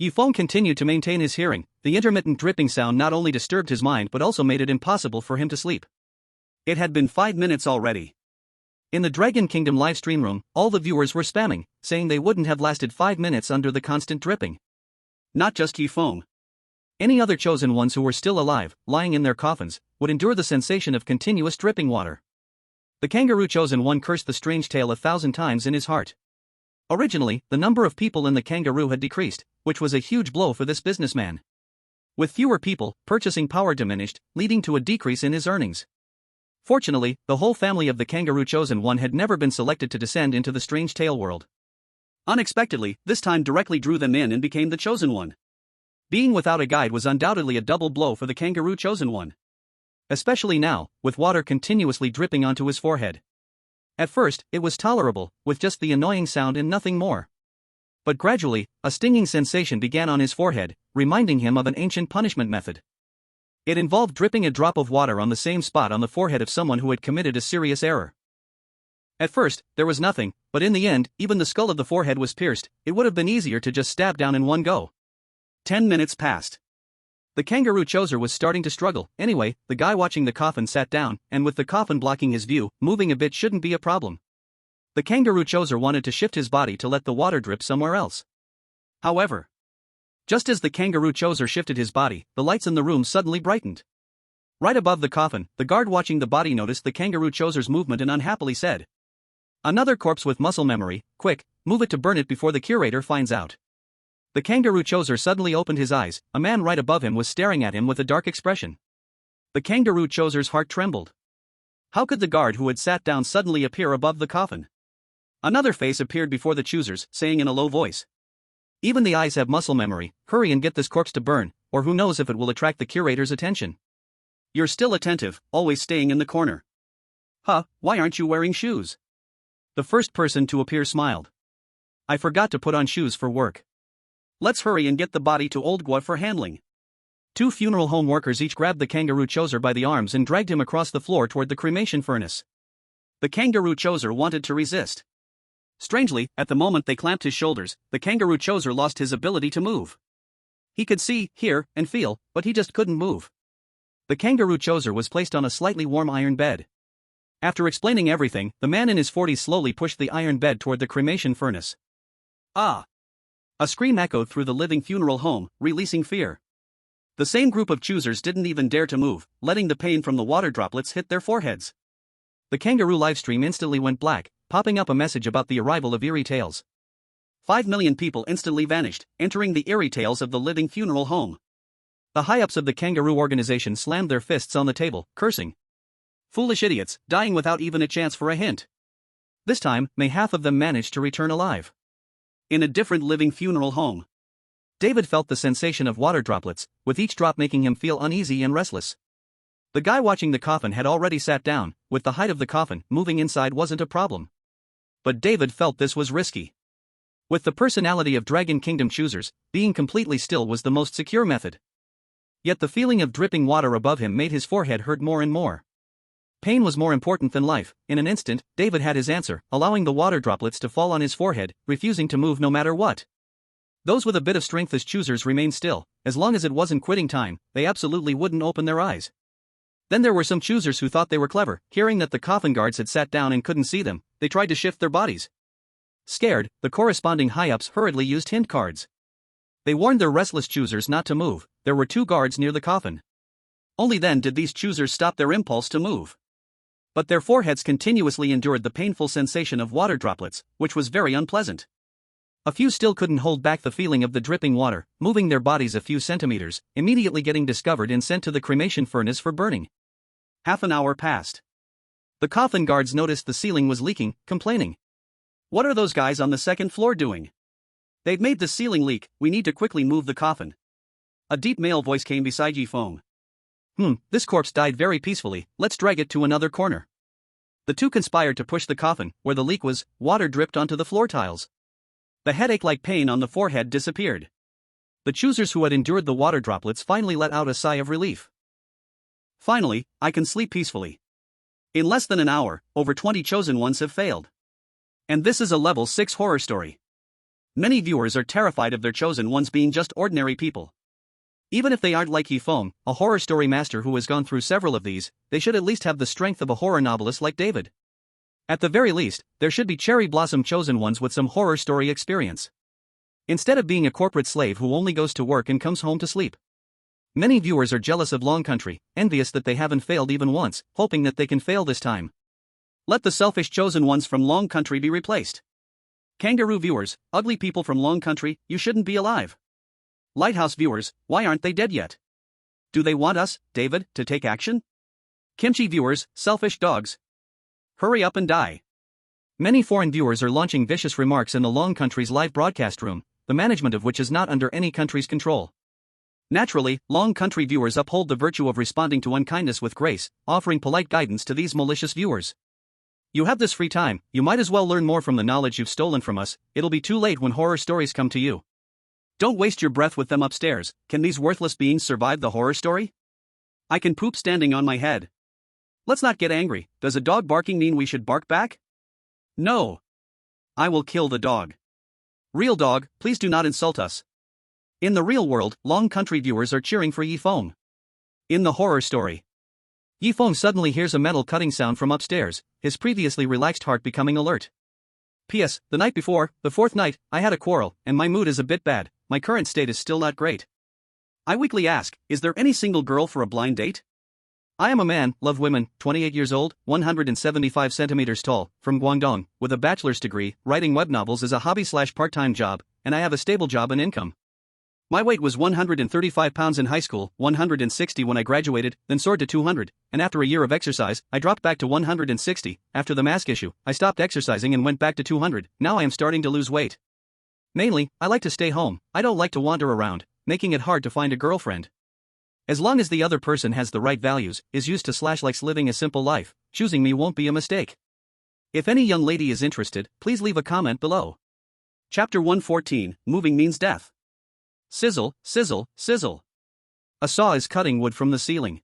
S1: Yifeng continued to maintain his hearing. The intermittent dripping sound not only disturbed his mind but also made it impossible for him to sleep. It had been 5 minutes already. In the Dragon Kingdom livestream room, all the viewers were spamming, saying they wouldn't have lasted 5 minutes under the constant dripping. Not just Yifeng. Any other chosen ones who were still alive, lying in their coffins, would endure the sensation of continuous dripping water. The kangaroo chosen one cursed the strange tale 1,000 times in his heart. Originally, the number of people in the kangaroo had decreased, which was a huge blow for this businessman. With fewer people, purchasing power diminished, leading to a decrease in his earnings. Fortunately, the whole family of the kangaroo chosen one had never been selected to descend into the strange tale world. Unexpectedly, this time directly drew them in and became the chosen one. Being without a guide was undoubtedly a double blow for the kangaroo chosen one. Especially now, with water continuously dripping onto his forehead. At first, it was tolerable, with just the annoying sound and nothing more. But gradually, a stinging sensation began on his forehead, reminding him of an ancient punishment method. It involved dripping a drop of water on the same spot on the forehead of someone who had committed a serious error. At first, there was nothing, but in the end, even the skull of the forehead was pierced. It would have been easier to just stab down in one go. 10 minutes passed. The kangaroo choser was starting to struggle. Anyway, the guy watching the coffin sat down, and with the coffin blocking his view, moving a bit shouldn't be a problem. The kangaroo choser wanted to shift his body to let the water drip somewhere else. However, just as the kangaroo choser shifted his body, the lights in the room suddenly brightened. Right above the coffin, the guard watching the body noticed the kangaroo choser's movement and unhappily said, "Another corpse with muscle memory, quick, move it to burn it before the curator finds out." The kangaroo choser suddenly opened his eyes. A man right above him was staring at him with a dark expression. The kangaroo choser's heart trembled. How could the guard who had sat down suddenly appear above the coffin? Another face appeared before the choosers, saying in a low voice. Even the eyes have muscle memory. Hurry and get this corpse to burn, or who knows if it will attract the curator's attention. You're still attentive, always staying in the corner. Huh, why aren't you wearing shoes? The first person to appear smiled. I forgot to put on shoes for work. Let's hurry and get the body to Old Gua for handling. Two funeral home workers each grabbed the kangaroo choser by the arms and dragged him across the floor toward the cremation furnace. The kangaroo choser wanted to resist. Strangely, at the moment they clamped his shoulders, the kangaroo choser lost his ability to move. He could see, hear, and feel, but he just couldn't move. The kangaroo choser was placed on a slightly warm iron bed. After explaining everything, the man in his 40s slowly pushed the iron bed toward the cremation furnace. Ah! A scream echoed through the living funeral home, releasing fear. The same group of choosers didn't even dare to move, letting the pain from the water droplets hit their foreheads. The kangaroo livestream instantly went black, popping up a message about the arrival of eerie tales. 5 million people instantly vanished, entering the eerie tales of the living funeral home. The high-ups of the kangaroo organization slammed their fists on the table, cursing. Foolish idiots, dying without even a chance for a hint. This time, may half of them manage to return alive. In a different living funeral home, David felt the sensation of water droplets, with each drop making him feel uneasy and restless. The guy watching the coffin had already sat down. With the height of the coffin, moving inside wasn't a problem. But David felt this was risky. With the personality of Dragon Kingdom choosers, being completely still was the most secure method. Yet the feeling of dripping water above him made his forehead hurt more and more. Pain was more important than life. In an instant, David had his answer, allowing the water droplets to fall on his forehead, refusing to move no matter what. Those with a bit of strength as choosers remained still. As long as it wasn't quitting time, they absolutely wouldn't open their eyes. Then there were some choosers who thought they were clever. Hearing that the coffin guards had sat down and couldn't see them, they tried to shift their bodies. Scared, the corresponding high-ups hurriedly used hint cards. They warned their restless choosers not to move. There were 2 guards near the coffin. Only then did these choosers stop their impulse to move. But their foreheads continuously endured the painful sensation of water droplets, which was very unpleasant. A few still couldn't hold back the feeling of the dripping water, moving their bodies a few centimeters, immediately getting discovered and sent to the cremation furnace for burning. Half an hour passed. The coffin guards noticed the ceiling was leaking, complaining. What are those guys on the second floor doing? They've made the ceiling leak, we need to quickly move the coffin. A deep male voice came beside Feng. This corpse died very peacefully, let's drag it to another corner. The two conspired to push the coffin. Where the leak was, water dripped onto the floor tiles. The headache-like pain on the forehead disappeared. The choosers who had endured the water droplets finally let out a sigh of relief. Finally, I can sleep peacefully. In less than an hour, over 20 chosen ones have failed. And this is a level 6 horror story. Many viewers are terrified of their chosen ones being just ordinary people. Even if they aren't like Feng, a horror story master who has gone through several of these, they should at least have the strength of a horror novelist like David. At the very least, there should be cherry blossom chosen ones with some horror story experience. Instead of being a corporate slave who only goes to work and comes home to sleep. Many viewers are jealous of Long Country, envious that they haven't failed even once, hoping that they can fail this time. Let the selfish chosen ones from Long Country be replaced. Kangaroo viewers, ugly people from Long Country, you shouldn't be alive. Lighthouse viewers, why aren't they dead yet? Do they want us, David, to take action? Kimchi viewers, selfish dogs. Hurry up and die. Many foreign viewers are launching vicious remarks in the Long Country's live broadcast room, the management of which is not under any country's control. Naturally, Long Country viewers uphold the virtue of responding to unkindness with grace, offering polite guidance to these malicious viewers. You have this free time, you might as well learn more from the knowledge you've stolen from us. It'll be too late when horror stories come to you. Don't waste your breath with them upstairs. Can these worthless beings survive the horror story? I can poop standing on my head. Let's not get angry. Does a dog barking mean we should bark back? No. I will kill the dog. Real dog, please do not insult us. In the real world, Long Country viewers are cheering for Feng. In the horror story, Feng suddenly hears a metal cutting sound from upstairs, his previously relaxed heart becoming alert. P.S. The night before, the 4th night, I had a quarrel, and my mood is a bit bad. My current state is still not great. I weekly ask, is there any single girl for a blind date? I am a man, love women, 28 years old, 175 centimeters tall, from Guangdong, with a bachelor's degree. Writing web novels is a hobby/part-time job, and I have a stable job and income. My weight was 135 pounds in high school, 160 when I graduated, then soared to 200, and after a year of exercise, I dropped back to 160. After the mask issue, I stopped exercising and went back to 200. Now I am starting to lose weight. Mainly, I like to stay home. I don't like to wander around, making it hard to find a girlfriend. As long as the other person has the right values, is used to / likes living a simple life, choosing me won't be a mistake. If any young lady is interested, please leave a comment below. Chapter 114, Moving Means Death. Sizzle, sizzle, sizzle. A saw is cutting wood from the ceiling.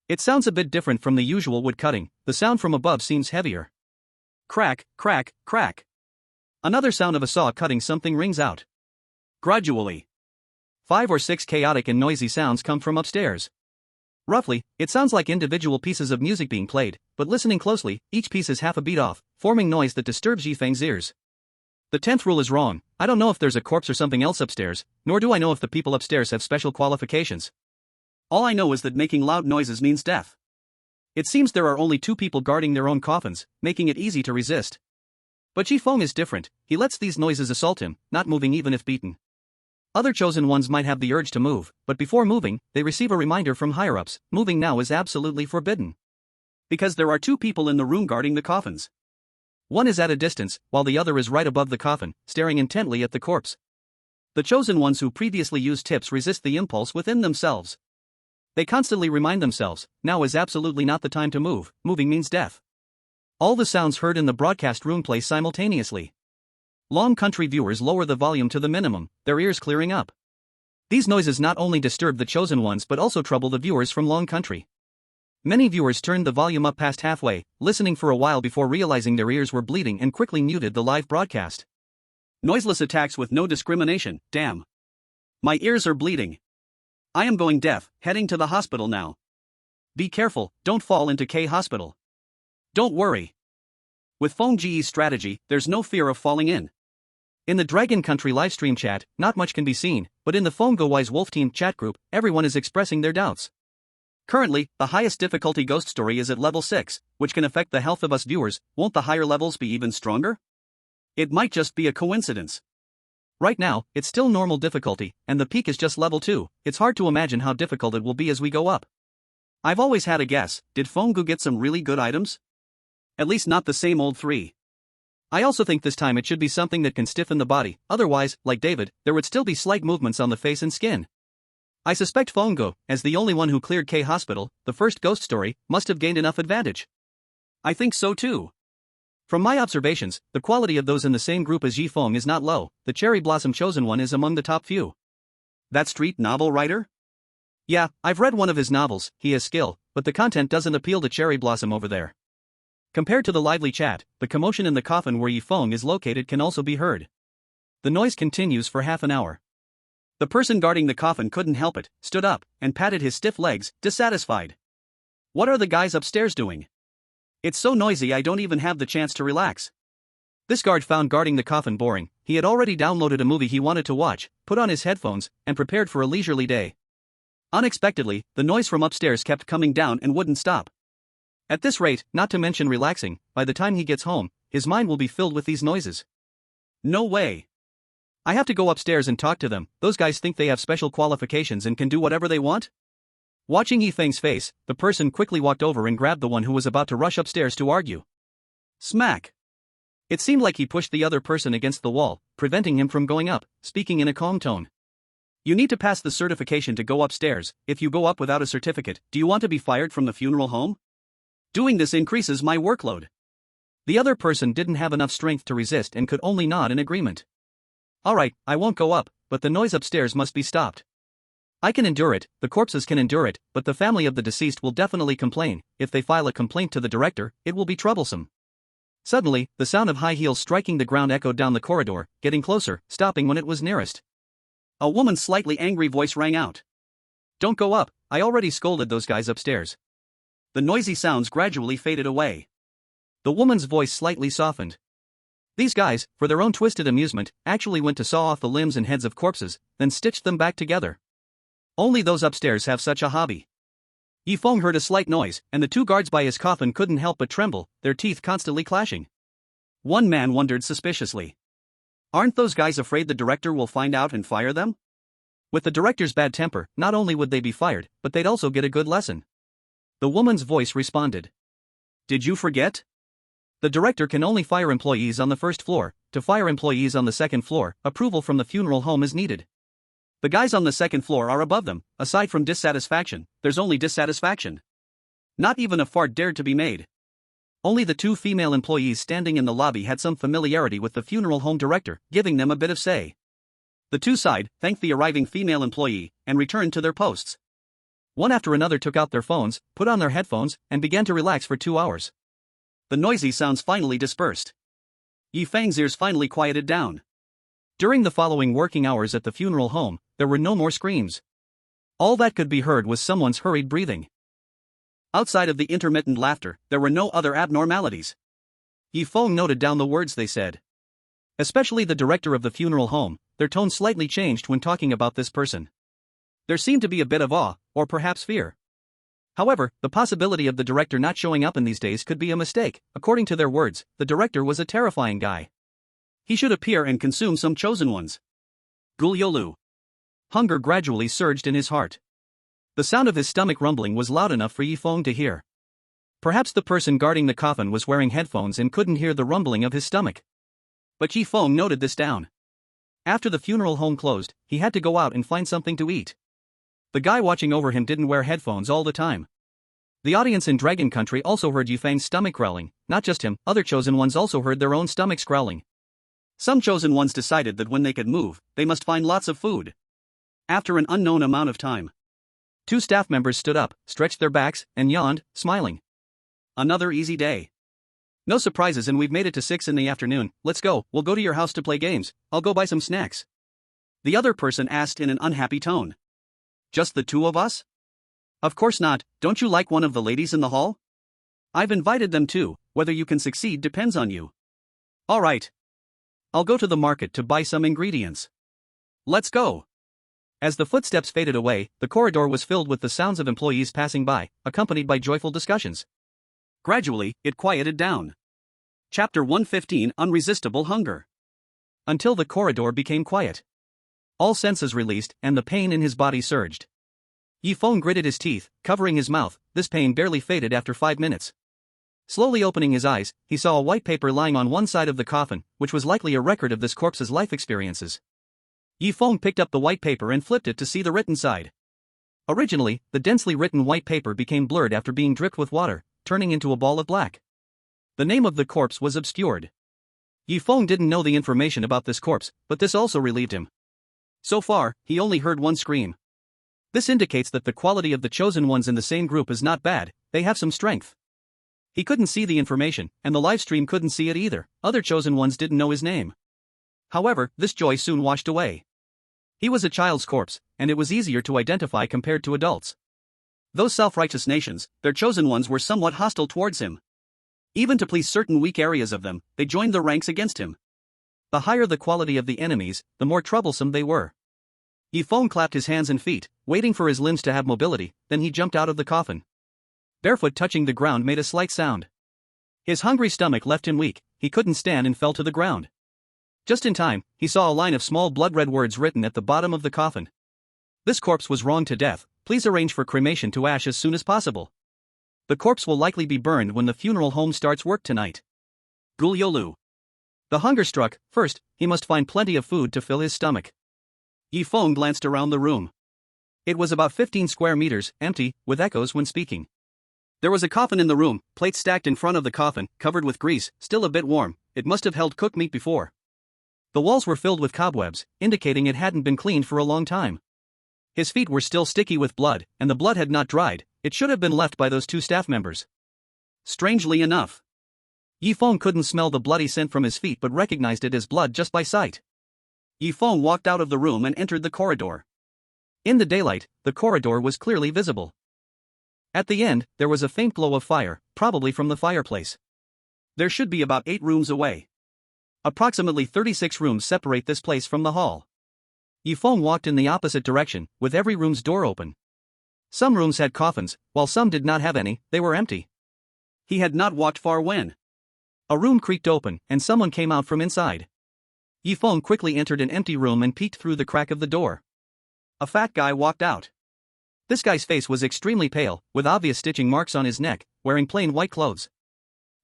S1: It sounds a bit different from the usual wood cutting, the sound from above seems heavier. Crack, crack, crack. Another sound of a saw cutting something rings out. Gradually. 5 or 6 chaotic and noisy sounds come from upstairs. Roughly, it sounds like individual pieces of music being played, but listening closely, each piece is half a beat off, forming noise that disturbs Feng's ears. The 10th rule is wrong. I don't know if there's a corpse or something else upstairs, nor do I know if the people upstairs have special qualifications. All I know is that making loud noises means death. It seems there are only 2 people guarding their own coffins, making it easy to resist. But Feng is different. He lets these noises assault him, not moving even if beaten. Other chosen ones might have the urge to move, but before moving, they receive a reminder from higher-ups. Moving now is absolutely forbidden. Because there are 2 people in the room guarding the coffins. One is at a distance, while the other is right above the coffin, staring intently at the corpse. The chosen ones who previously used tips resist the impulse within themselves. They constantly remind themselves, now is absolutely not the time to move, moving means death. All the sounds heard in the broadcast room play simultaneously. Long country viewers lower the volume to the minimum, their ears clearing up. These noises not only disturb the chosen ones but also trouble the viewers from long country. Many viewers turned the volume up past halfway, listening for a while before realizing their ears were bleeding and quickly muted the live broadcast. Noiseless attacks with no discrimination, damn. My ears are bleeding. I am going deaf, heading to the hospital now. Be careful, don't fall into K hospital. Don't worry. With Feng Ji's strategy, there's no fear of falling in. In the Dragon Country livestream chat, not much can be seen, but in the Feng Go Wise Wolf Team chat group, everyone is expressing their doubts. Currently, the highest difficulty ghost story is at level 6, which can affect the health of us viewers. Won't the higher levels be even stronger? It might just be a coincidence. Right now, it's still normal difficulty, and the peak is just level 2, it's hard to imagine how difficult it will be as we go up. I've always had a guess, did Feng Go get some really good items? At least not the same old 3. I also think this time it should be something that can stiffen the body, otherwise, like David, there would still be slight movements on the face and skin. I suspect Feng Go, as the only one who cleared K Hospital, the first ghost story, must have gained enough advantage. I think so too. From my observations, the quality of those in the same group as Feng is not low, the Cherry Blossom chosen one is among the top few. That street novel writer? Yeah, I've read one of his novels, he has skill, but the content doesn't appeal to Cherry Blossom over there. Compared to the lively chat, the commotion in the coffin where Feng is located can also be heard. The noise continues for half an hour. The person guarding the coffin couldn't help it, stood up, and patted his stiff legs, dissatisfied. What are the guys upstairs doing? It's so noisy I don't even have the chance to relax. This guard found guarding the coffin boring. He had already downloaded a movie he wanted to watch, put on his headphones, and prepared for a leisurely day. Unexpectedly, the noise from upstairs kept coming down and wouldn't stop. At this rate, not to mention relaxing, by the time he gets home, his mind will be filled with these noises. No way. I have to go upstairs and talk to them. Those guys think they have special qualifications and can do whatever they want? Watching Feng's face, the person quickly walked over and grabbed the one who was about to rush upstairs to argue. Smack! It seemed like he pushed the other person against the wall, preventing him from going up, speaking in a calm tone. You need to pass the certification to go upstairs. If you go up without a certificate, do you want to be fired from the funeral home? Doing this increases my workload. The other person didn't have enough strength to resist and could only nod in agreement. Alright, I won't go up, but the noise upstairs must be stopped. I can endure it, the corpses can endure it, but the family of the deceased will definitely complain. If they file a complaint to the director, it will be troublesome. Suddenly, the sound of high heels striking the ground echoed down the corridor, getting closer, stopping when it was nearest. A woman's slightly angry voice rang out. Don't go up, I already scolded those guys upstairs. The noisy sounds gradually faded away. The woman's voice slightly softened. These guys, for their own twisted amusement, actually went to saw off the limbs and heads of corpses, then stitched them back together. Only those upstairs have such a hobby. Feng heard a slight noise, and the 2 guards by his coffin couldn't help but tremble, their teeth constantly clashing. One man wondered suspiciously. Aren't those guys afraid the director will find out and fire them? With the director's bad temper, not only would they be fired, but they'd also get a good lesson. The woman's voice responded. Did you forget? The director can only fire employees on the first floor. To fire employees on the second floor, approval from the funeral home is needed. The guys on the second floor are above them. Aside from dissatisfaction, there's only dissatisfaction. Not even a fart dared to be made. Only the two female employees standing in the lobby had some familiarity with the funeral home director, giving them a bit of say. The two sighed, thanked the arriving female employee, and returned to their posts. One after another took out their phones, put on their headphones, and began to relax for 2 hours. The noisy sounds finally dispersed. Yi Feng's ears finally quieted down. During the following working hours at the funeral home, there were no more screams. All that could be heard was someone's hurried breathing. Outside of the intermittent laughter, there were no other abnormalities. Yi Feng noted down the words they said. Especially the director of the funeral home, their tone slightly changed when talking about this person. There seemed to be a bit of awe, or perhaps fear. However, the possibility of the director not showing up in these days could be a mistake. According to their words, the director was a terrifying guy. He should appear and consume some chosen ones. Gulyolu. Hunger gradually surged in his heart. The sound of his stomach rumbling was loud enough for Yi Feng to hear. Perhaps the person guarding the coffin was wearing headphones and couldn't hear the rumbling of his stomach. But Yi Feng noted this down. After the funeral home closed, he had to go out and find something to eat. The guy watching over him didn't wear headphones all the time. The audience in Dragon Country also heard Yi Feng's stomach growling. Not just him, other chosen ones also heard their own stomachs growling. Some chosen ones decided that when they could move, they must find lots of food. After an unknown amount of time, 2 staff members stood up, stretched their backs, and yawned, smiling. Another easy day. No surprises, and we've made it to 6 in the afternoon. Let's go, we'll go to your house to play games. I'll go buy some snacks. The other person asked in an unhappy tone. Just the 2 of us? Of course not. Don't you like one of the ladies in the hall? I've invited them too. Whether you can succeed depends on you. All right. I'll go to the market to buy some ingredients. Let's go. As the footsteps faded away, the corridor was filled with the sounds of employees passing by, accompanied by joyful discussions. Gradually, it quieted down. Chapter 115: Unresistible Hunger. Until the corridor became quiet. All senses released, and the pain in his body surged. Yi Feng gritted his teeth, covering his mouth. This pain barely faded after 5 minutes. Slowly opening his eyes, he saw a white paper lying on one side of the coffin, which was likely a record of this corpse's life experiences. Yi Feng picked up the white paper and flipped it to see the written side. Originally, the densely written white paper became blurred after being dripped with water, turning into a ball of black. The name of the corpse was obscured. Yi Feng didn't know the information about this corpse, but this also relieved him. So far, he only heard one scream. This indicates that the quality of the chosen ones in the same group is not bad, they have some strength. He couldn't see the information, and the livestream couldn't see it either. Other chosen ones didn't know his name. However, this joy soon washed away. He was a child's corpse, and it was easier to identify compared to adults. Those self-righteous nations, their chosen ones were somewhat hostile towards him. Even to please certain weak areas of them, they joined the ranks against him. The higher the quality of the enemies, the more troublesome they were. Yi Feng clapped his hands and feet, waiting for his limbs to have mobility, then he jumped out of the coffin. Barefoot touching the ground made a slight sound. His hungry stomach left him weak, he couldn't stand and fell to the ground. Just in time, he saw a line of small blood-red words written at the bottom of the coffin. This corpse was wronged to death, please arrange for cremation to ash as soon as possible. The corpse will likely be burned when the funeral home starts work tonight. Gulyolu. The hunger struck. First, he must find plenty of food to fill his stomach. Yi Feng glanced around the room. It was about 15 square meters, empty, with echoes when speaking. There was a coffin in the room, plates stacked in front of the coffin, covered with grease, still a bit warm. It must have held cooked meat before. The walls were filled with cobwebs, indicating it hadn't been cleaned for a long time. His feet were still sticky with blood, and the blood had not dried. It should have been left by those 2 staff members. Strangely enough, Yi Feng couldn't smell the bloody scent from his feet but recognized it as blood just by sight. Yi Feng walked out of the room and entered the corridor. In the daylight, the corridor was clearly visible. At the end, there was a faint glow of fire, probably from the fireplace. There should be about 8 rooms away. Approximately 36 rooms separate this place from the hall. Yi Feng walked in the opposite direction, with every room's door open. Some rooms had coffins, while some did not have any, they were empty. He had not walked far when a room creaked open, and someone came out from inside. Yi Feng quickly entered an empty room and peeked through the crack of the door. a fat guy walked out. This guy's face was extremely pale, with obvious stitching marks on his neck, wearing plain white clothes.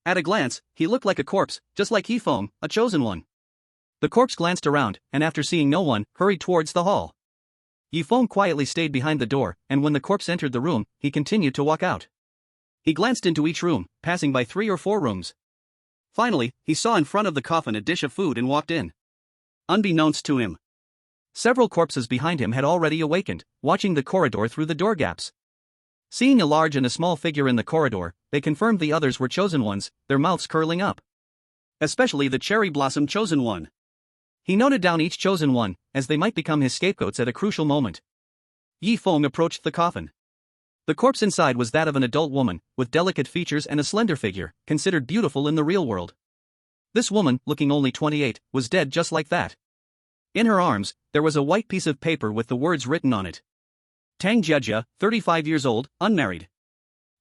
S1: At a glance, he looked like a corpse, just like Feng, a chosen one. The corpse glanced around, and after seeing no one, hurried towards the hall. Feng quietly stayed behind the door, and when the corpse entered the room, he continued to walk out. He glanced into each room, passing by 3 or 4 rooms. Finally, he saw in front of the coffin a dish of food and walked in. Unbeknownst to him, several corpses behind him had already awakened, watching the corridor through the door gaps. Seeing a large and a small figure in the corridor, they confirmed the others were chosen ones, their mouths curling up. Especially the cherry blossom chosen one. He noted down each chosen one, as they might become his scapegoats at a crucial moment. Feng approached the coffin. The corpse inside was that of an adult woman, with delicate features and a slender figure, considered beautiful in the real world. This woman, looking only 28, was dead just like that. In her arms, there was a white piece of paper with the words written on it. Tang Jiejia, 35 years old, unmarried.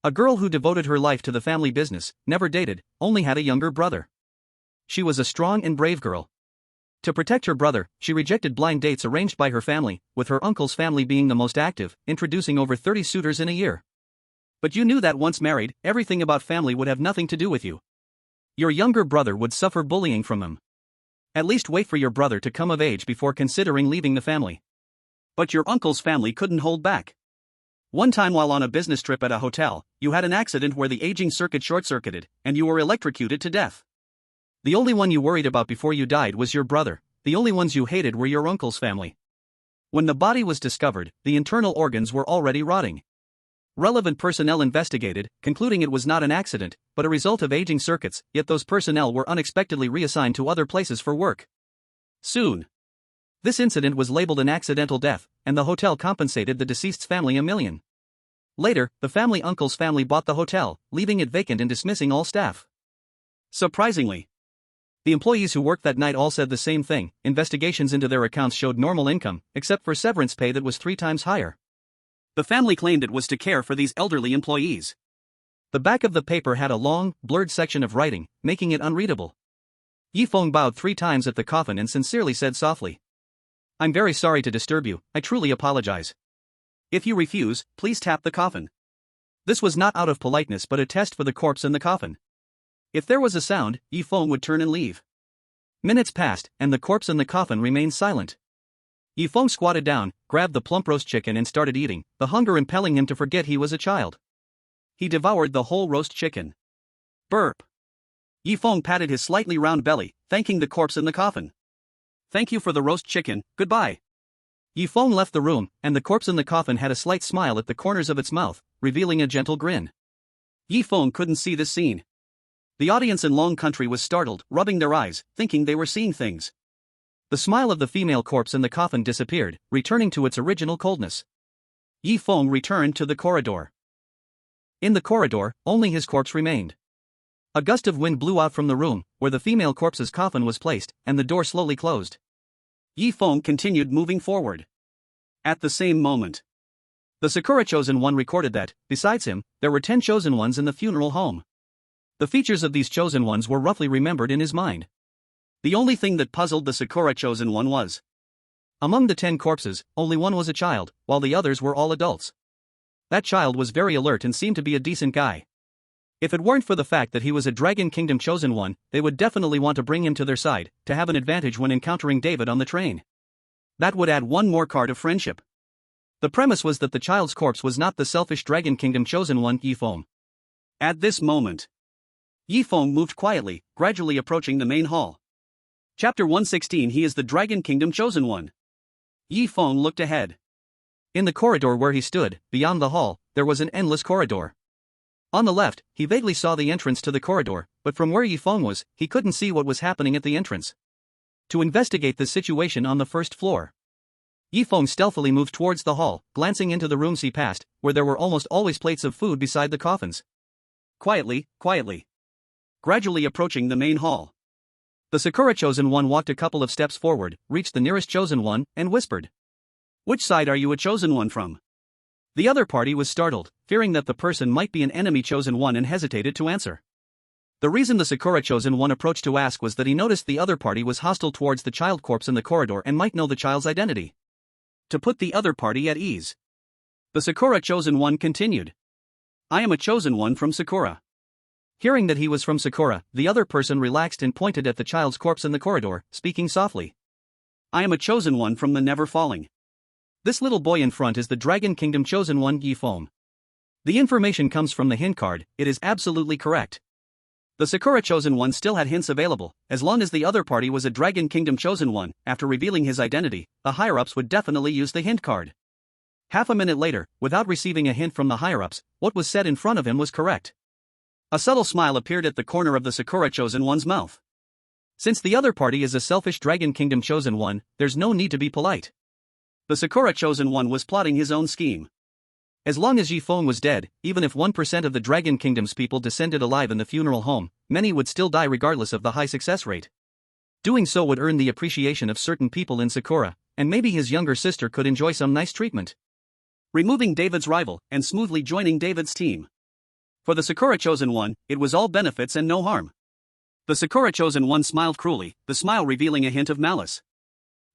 S1: A girl who devoted her life to the family business, never dated, only had a younger brother. She was a strong and brave girl. To protect her brother, she rejected blind dates arranged by her family, with her uncle's family being the most active, introducing over 30 suitors in a year. But you knew that once married, everything about family would have nothing to do with you. Your younger brother would suffer bullying from him. At least wait for your brother to come of age before considering leaving the family. But your uncle's family couldn't hold back. One time while on a business trip at a hotel, you had an accident where the aging circuit short-circuited, and you were electrocuted to death. The only one you worried about before you died was your brother, the only ones you hated were your uncle's family. When the body was discovered, the internal organs were already rotting. Relevant personnel investigated, concluding it was not an accident, but a result of aging circuits, yet those personnel were unexpectedly reassigned to other places for work. Soon. This incident was labeled an accidental death, and the hotel compensated the deceased's family $1 million. Later, the family uncle's family bought the hotel, leaving it vacant and dismissing all staff. Surprisingly, the employees who worked that night all said the same thing. Investigations into their accounts showed normal income, except for severance pay that was 3 times higher. The family claimed it was to care for these elderly employees. The back of the paper had a long, blurred section of writing, making it unreadable. Feng bowed 3 times at the coffin and sincerely said softly, "I'm very sorry to disturb you, I truly apologize. If you refuse, please tap the coffin." This was not out of politeness but a test for the corpse in the coffin. If there was a sound, Feng would turn and leave. Minutes passed, and the corpse in the coffin remained silent. Feng squatted down, grabbed the plump roast chicken and started eating, the hunger impelling him to forget he was a child. He devoured the whole roast chicken. Burp. Feng patted his slightly round belly, thanking the corpse in the coffin. "Thank you for the roast chicken, goodbye." Feng left the room, and the corpse in the coffin had a slight smile at the corners of its mouth, revealing a gentle grin. Feng couldn't see this scene. The audience in Long Country was startled, rubbing their eyes, thinking they were seeing things. The smile of the female corpse in the coffin disappeared, returning to its original coldness. Feng returned to the corridor. In the corridor, only his corpse remained. A gust of wind blew out from the room, where the female corpse's coffin was placed, and the door slowly closed. Feng continued moving forward. At the same moment, the Sakura chosen one recorded that, besides him, there were 10 chosen ones in the funeral home. The features of these chosen ones were roughly remembered in his mind. The only thing that puzzled the Sakura chosen one was, among the 10 corpses, only one was a child, while the others were all adults. That child was very alert and seemed to be a decent guy. If it weren't for the fact that he was a Dragon Kingdom chosen one, they would definitely want to bring him to their side, to have an advantage when encountering David on the train. That would add one more card of friendship. The premise was that the child's corpse was not the selfish Dragon Kingdom chosen one, Feng. At this moment, Feng moved quietly, gradually approaching the main hall. Chapter 116. He is the Dragon Kingdom chosen one. Feng looked ahead. In the corridor where he stood, beyond the hall, there was an endless corridor. On the left, he vaguely saw the entrance to the corridor, but from where Feng was, he couldn't see what was happening at the entrance. To investigate the situation on the first floor, Feng stealthily moved towards the hall, glancing into the rooms he passed, where there were almost always plates of food beside the coffins. Quietly. Gradually approaching the main hall, the Sakura chosen one walked a couple of steps forward, reached the nearest chosen one, and whispered, "Which side are you a chosen one from?" The other party was startled, fearing that the person might be an enemy chosen one, and hesitated to answer. The reason the Sakura chosen one approached to ask was that he noticed the other party was hostile towards the child corpse in the corridor and might know the child's identity. To put the other party at ease, the Sakura chosen one continued. I am a chosen one from Sakura. Hearing that he was from Sakura, the other person relaxed and pointed at the child's corpse in the corridor, speaking softly. I am a chosen one from the Never Falling. This little boy in front is the Dragon Kingdom chosen one, Feng. The information comes from the hint card, it is absolutely correct. The Sakura chosen one still had hints available, as long as the other party was a Dragon Kingdom chosen one. After revealing his identity, the higher-ups would definitely use the hint card. Half a minute later, without receiving a hint from the higher-ups, what was said in front of him was correct. A subtle smile appeared at the corner of the Sakura chosen one's mouth. Since the other party is a selfish Dragon Kingdom chosen one, there's no need to be polite. The Sakura chosen one was plotting his own scheme. As long as Feng was dead, even if 1% of the Dragon Kingdom's people descended alive in the funeral home, many would still die regardless of the high success rate. Doing so would earn the appreciation of certain people in Sakura, and maybe his younger sister could enjoy some nice treatment. Removing David's rival, and smoothly joining David's team. For the Sakura chosen one, it was all benefits and no harm. The Sakura chosen one smiled cruelly, the smile revealing a hint of malice.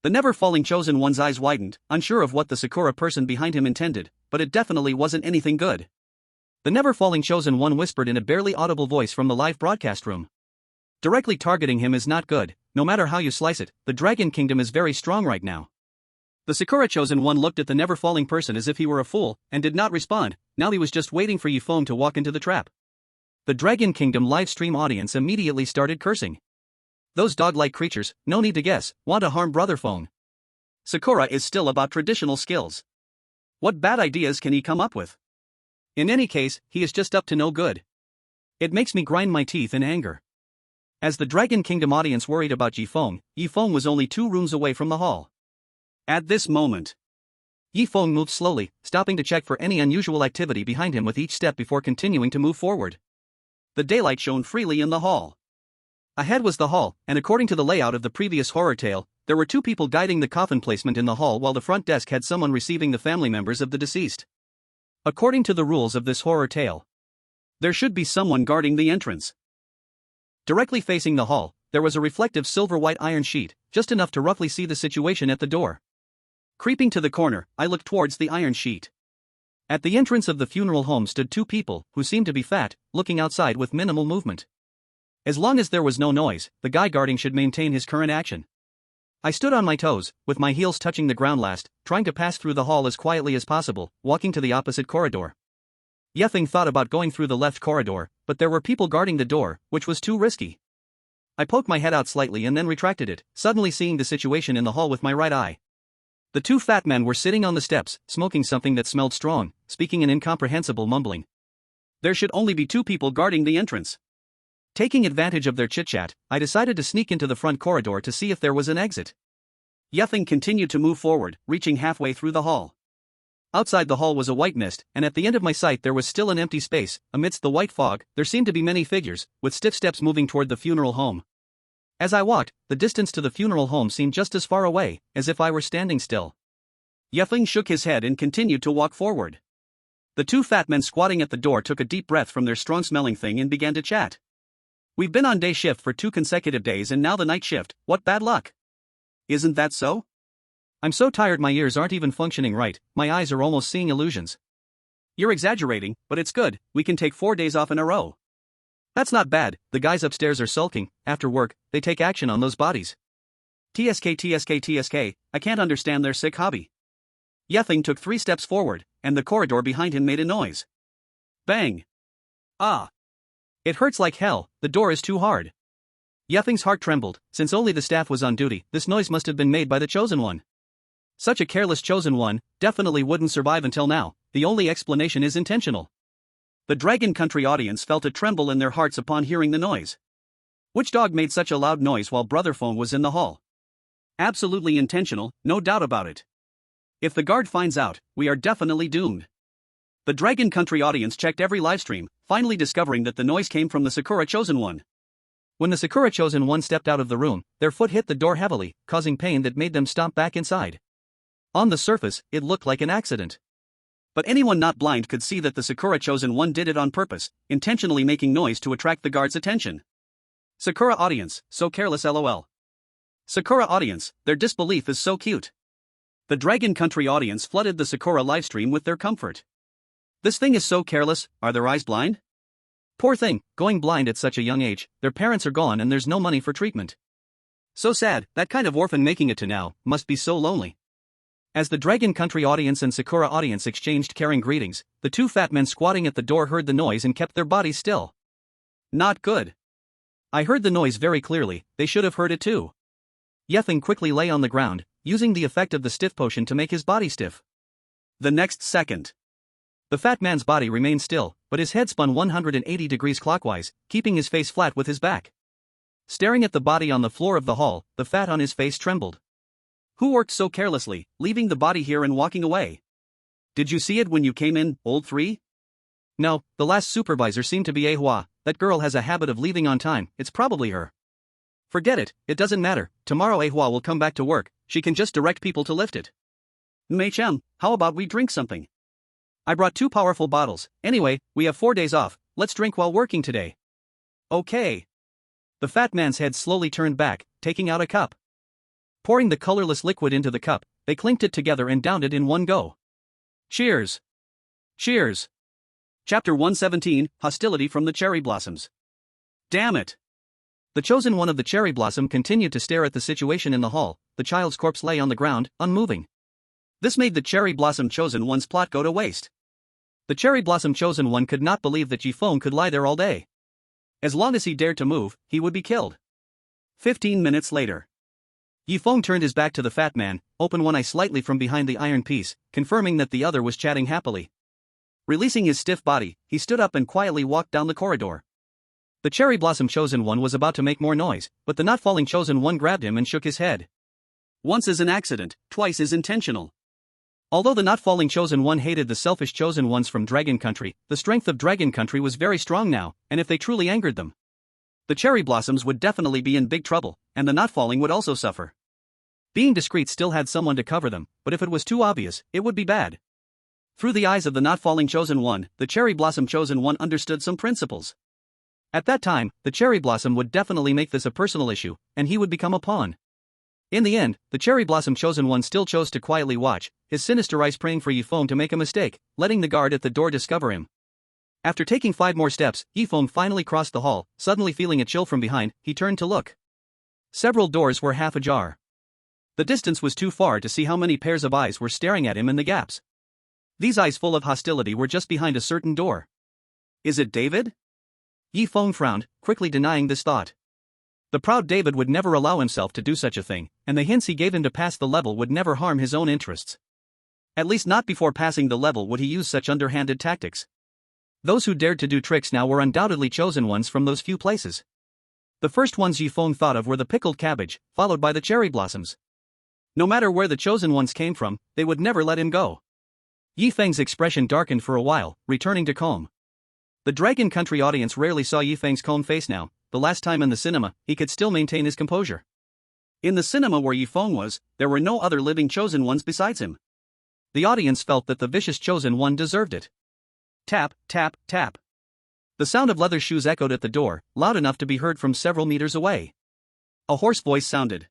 S1: The Never Falling chosen one's eyes widened, unsure of what the Sakura person behind him intended, but it definitely wasn't anything good. The Never Falling chosen one whispered in a barely audible voice from the live broadcast room. Directly targeting him is not good, no matter how you slice it, the Dragon Kingdom is very strong right now. The Sakura chosen one looked at the Never Falling person as if he were a fool, and did not respond. Now he was just waiting for Feng to walk into the trap. The Dragon Kingdom livestream audience immediately started cursing. Those dog-like creatures, no need to guess, want to harm Brother Feng. Sakura is still about traditional skills. What bad ideas can he come up with? In any case, he is just up to no good. It makes me grind my teeth in anger. As the Dragon Kingdom audience worried about Feng was only 2 rooms away from the hall. At this moment, Feng moved slowly, stopping to check for any unusual activity behind him with each step before continuing to move forward. The daylight shone freely in the hall. Ahead was the hall, and according to the layout of the previous horror tale, there were 2 people guiding the coffin placement in the hall while the front desk had someone receiving the family members of the deceased. According to the rules of this horror tale, there should be someone guarding the entrance. Directly facing the hall, there was a reflective silver-white iron sheet, just enough to roughly see the situation at the door. Creeping to the corner, I looked towards the iron sheet. At the entrance of the funeral home stood 2 people, who seemed to be fat, looking outside with minimal movement. As long as there was no noise, the guy guarding should maintain his current action. I stood on my toes, with my heels touching the ground last, trying to pass through the hall as quietly as possible, walking to the opposite corridor. Feng thought about going through the left corridor, but there were people guarding the door, which was too risky. I poked my head out slightly and then retracted it, suddenly seeing the situation in the hall with my right eye. The 2 fat men were sitting on the steps, smoking something that smelled strong, speaking in incomprehensible mumbling. There should only be 2 people guarding the entrance. Taking advantage of their chit-chat, I decided to sneak into the front corridor to see if there was an exit. Feng continued to move forward, reaching halfway through the hall. Outside the hall was a white mist, and at the end of my sight there was still an empty space. Amidst the white fog, there seemed to be many figures, with stiff steps moving toward the funeral home. As I walked, the distance to the funeral home seemed just as far away, as if I were standing still. Feng shook his head and continued to walk forward. The 2 fat men squatting at the door took a deep breath from their strong-smelling thing and began to chat. We've been on day shift for 2 consecutive days and now the night shift, what bad luck. Isn't that so? I'm so tired my ears aren't even functioning right, my eyes are almost seeing illusions. You're exaggerating, but it's good, we can take 4 days off in a row. That's not bad, the guys upstairs are sulking. After work, they take action on those bodies. TSK, I can't understand their sick hobby. Feng took 3 steps forward, and the corridor behind him made a noise. Bang! Ah! It hurts like hell, the door is too hard. Feng's heart trembled, since only the staff was on duty, this noise must have been made by the chosen one. Such a careless chosen one, definitely wouldn't survive until now, the only explanation is intentional. The Dragon Country audience felt a tremble in their hearts upon hearing the noise. Which dog made such a loud noise while Brother Feng was in the hall? Absolutely intentional, no doubt about it. If the guard finds out, we are definitely doomed. The Dragon Country audience checked every livestream, finally discovering that the noise came from the Sakura chosen one. When the Sakura chosen one stepped out of the room, their foot hit the door heavily, causing pain that made them stomp back inside. On the surface, it looked like an accident. But anyone not blind could see that the Sakura chosen one did it on purpose, intentionally making noise to attract the guard's attention. Sakura audience, so careless lol. Sakura audience, their disbelief is so cute. The Dragon Country audience flooded the Sakura livestream with their comfort. This thing is so careless, are their eyes blind? Poor thing, going blind at such a young age, their parents are gone and there's no money for treatment. So sad, that kind of orphan making it to now, must be so lonely. As the Dragon Country audience and Sakura audience exchanged caring greetings, the two fat men squatting at the door heard the noise and kept their bodies still. Not good. I heard the noise very clearly, they should have heard it too. Feng quickly lay on the ground, using the effect of the stiff potion to make his body stiff. The next second, the fat man's body remained still, but his head spun 180 degrees clockwise, keeping his face flat with his back. Staring at the body on the floor of the hall, the fat on his face trembled. Who worked so carelessly, leaving the body here and walking away? Did you see it when you came in, old three? No, the last supervisor seemed to be Ahua. That girl has a habit of leaving on time, it's probably her. Forget it, it doesn't matter, tomorrow Ahua will come back to work, she can just direct people to lift it. Mei-chan, how about we drink something? I brought 2 powerful bottles, anyway, we have 4 days off, let's drink while working today. Okay. The fat man's head slowly turned back, taking out a cup. Pouring the colorless liquid into the cup, they clinked it together and downed it in one go. Cheers! Cheers! Chapter 117, Hostility from the Cherry Blossoms. Damn it! The chosen one of the cherry blossom continued to stare at the situation in the hall. The child's corpse lay on the ground, unmoving. This made the cherry blossom chosen one's plot go to waste. The cherry blossom chosen one could not believe that Feng could lie there all day. As long as he dared to move, he would be killed. 15 minutes later. Feng turned his back to the fat man, opened one eye slightly from behind the iron piece, confirming that the other was chatting happily. Releasing his stiff body, he stood up and quietly walked down the corridor. The cherry blossom chosen one was about to make more noise, but the not falling chosen one grabbed him and shook his head. Once is an accident, twice is intentional. Although the not falling chosen one hated the selfish chosen ones from Dragon Country, the strength of Dragon Country was very strong now, and if they truly angered them, the cherry blossoms would definitely be in big trouble, and the not falling would also suffer. Being discreet still had someone to cover them, but if it was too obvious, it would be bad. Through the eyes of the not falling chosen one, the cherry blossom chosen one understood some principles. At that time, the cherry blossom would definitely make this a personal issue, and he would become a pawn. In the end, the cherry blossom chosen one still chose to quietly watch, his sinister eyes praying for Feng to make a mistake, letting the guard at the door discover him. After taking 5 more steps, Feng finally crossed the hall. Suddenly feeling a chill from behind, he turned to look. Several doors were half ajar. The distance was too far to see how many pairs of eyes were staring at him in the gaps. These eyes full of hostility were just behind a certain door. Is it David? Feng frowned, quickly denying this thought. The proud David would never allow himself to do such a thing, and the hints he gave him to pass the level would never harm his own interests. At least not before passing the level would he use such underhanded tactics. Those who dared to do tricks now were undoubtedly chosen ones from those few places. The first ones Feng thought of were the pickled cabbage, followed by the cherry blossoms. No matter where the chosen ones came from, they would never let him go. Feng's expression darkened for a while, returning to calm. The Dragon Country audience rarely saw Feng's calm face now. The last time in the cinema, he could still maintain his composure. In the cinema where Feng was, there were no other living chosen ones besides him. The audience felt that the vicious chosen one deserved it. Tap, tap, tap. The sound of leather shoes echoed at the door, loud enough to be heard from several meters away. A hoarse voice sounded.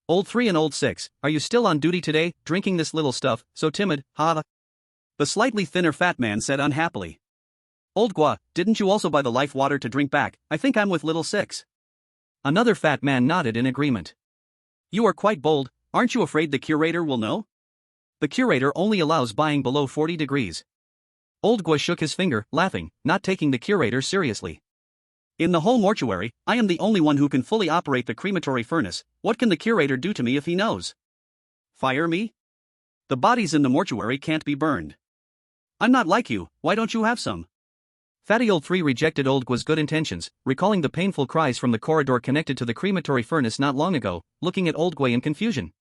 S1: Old 3 and old 6, are you still on duty today, drinking this little stuff, so timid, ha? The slightly thinner fat man said unhappily. Old Gua, didn't you also buy the life water to drink back? I think I'm with little 6. Another fat man nodded in agreement. You are quite bold, aren't you afraid the curator will know? The curator only allows buying below 40 degrees. Old Gua shook his finger, laughing, not taking the curator seriously. In the whole mortuary, I am the only one who can fully operate the crematory furnace. What can the curator do to me if he knows? Fire me? The bodies in the mortuary can't be burned. I'm not like you, why don't you have some? Fatty Old 3 rejected Old Gua's good intentions, recalling the painful cries from the corridor connected to the crematory furnace not long ago, looking at Old Gua in confusion.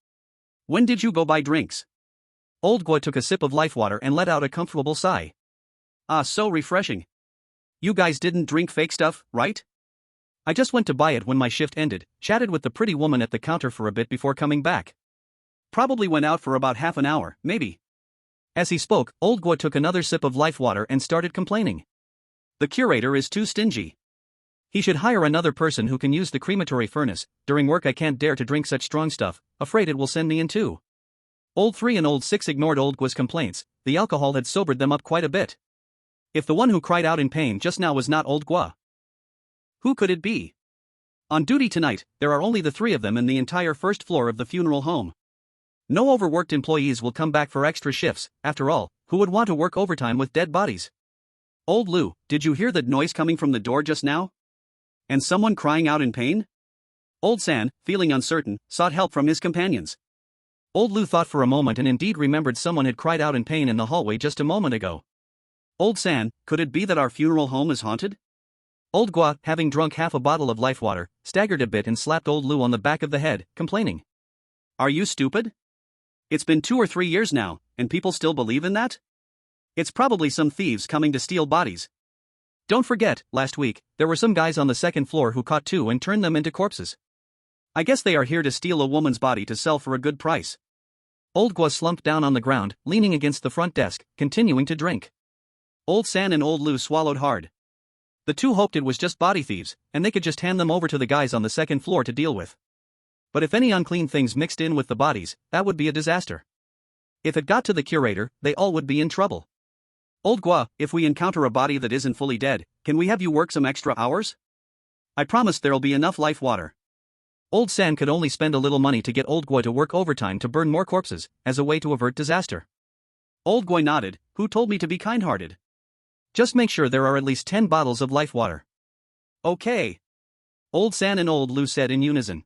S1: When did you go buy drinks? Old Gua took a sip of life water and let out a comfortable sigh. Ah, so refreshing. You guys didn't drink fake stuff, right? I just went to buy it when my shift ended, chatted with the pretty woman at the counter for a bit before coming back. Probably went out for about half an hour, maybe. As he spoke, Old Gua took another sip of life water and started complaining. The curator is too stingy. He should hire another person who can use the crematory furnace. During work I can't dare to drink such strong stuff, afraid it will send me in too. Old 3 and Old 6 ignored Old Gua's complaints. The alcohol had sobered them up quite a bit. If the one who cried out in pain just now was not Old Gua, who could it be? On duty tonight, there are only the 3 of them in the entire first floor of the funeral home. No overworked employees will come back for extra shifts. After all, who would want to work overtime with dead bodies? Old Lu, did you hear that noise coming from the door just now? And someone crying out in pain? Old San, feeling uncertain, sought help from his companions. Old Lu thought for a moment and indeed remembered someone had cried out in pain in the hallway just a moment ago. Old San, could it be that our funeral home is haunted? Old Gua, having drunk half a bottle of life water, staggered a bit and slapped Old Lu on the back of the head, complaining. Are you stupid? It's been 2 or 3 years now, and people still believe in that? It's probably some thieves coming to steal bodies. Don't forget, last week, there were some guys on the second floor who caught 2 and turned them into corpses. I guess they are here to steal a woman's body to sell for a good price. Old Gua slumped down on the ground, leaning against the front desk, continuing to drink. Old San and Old Lu swallowed hard. The 2 hoped it was just body thieves, and they could just hand them over to the guys on the second floor to deal with. But if any unclean things mixed in with the bodies, that would be a disaster. If it got to the curator, they all would be in trouble. Old Gua, if we encounter a body that isn't fully dead, can we have you work some extra hours? I promise there'll be enough life water. Old San could only spend a little money to get Old Gua to work overtime to burn more corpses, as a way to avert disaster. Old Gua nodded. Who told me to be kind-hearted? Just make sure there are at least 10 bottles of life water. Okay. Old San and Old Lu said in unison.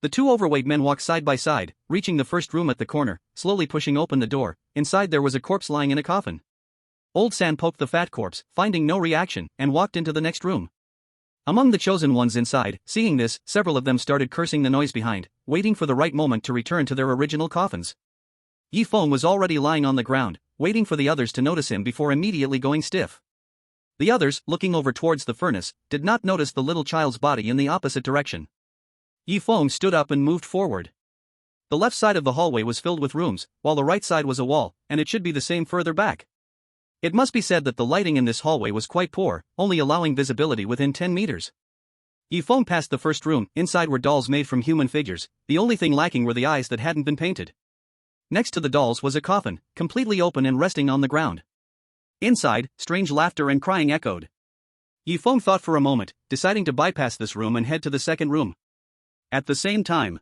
S1: The 2 overweight men walked side by side, reaching the first room at the corner, slowly pushing open the door. Inside there was a corpse lying in a coffin. Old San poked the fat corpse, finding no reaction, and walked into the next room. Among the chosen ones inside, seeing this, several of them started cursing the noise behind, waiting for the right moment to return to their original coffins. Yi Feng was already lying on the ground, waiting for the others to notice him before immediately going stiff. The others, looking over towards the furnace, did not notice the little child's body in the opposite direction. Yi Feng stood up and moved forward. The left side of the hallway was filled with rooms, while the right side was a wall, and it should be the same further back. It must be said that the lighting in this hallway was quite poor, only allowing visibility within 10 meters. Yi Feng passed the first room. Inside were dolls made from human figures. The only thing lacking were the eyes that hadn't been painted. Next to the dolls was a coffin, completely open and resting on the ground. Inside, strange laughter and crying echoed. Yi Feng thought for a moment, deciding to bypass this room and head to the second room. At the same time,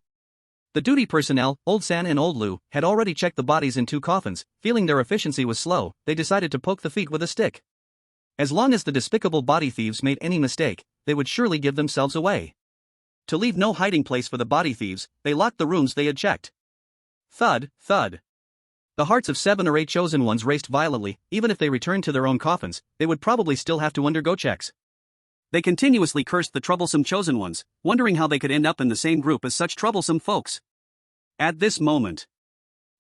S1: the duty personnel, Old San and Old Lu, had already checked the bodies in 2 coffins. Feeling their efficiency was slow, they decided to poke the feet with a stick. As long as the despicable body thieves made any mistake, they would surely give themselves away. To leave no hiding place for the body thieves, they locked the rooms they had checked. Thud, thud. The hearts of 7 or 8 chosen ones raced violently. Even if they returned to their own coffins, they would probably still have to undergo checks. They continuously cursed the troublesome chosen ones, wondering how they could end up in the same group as such troublesome folks. At this moment,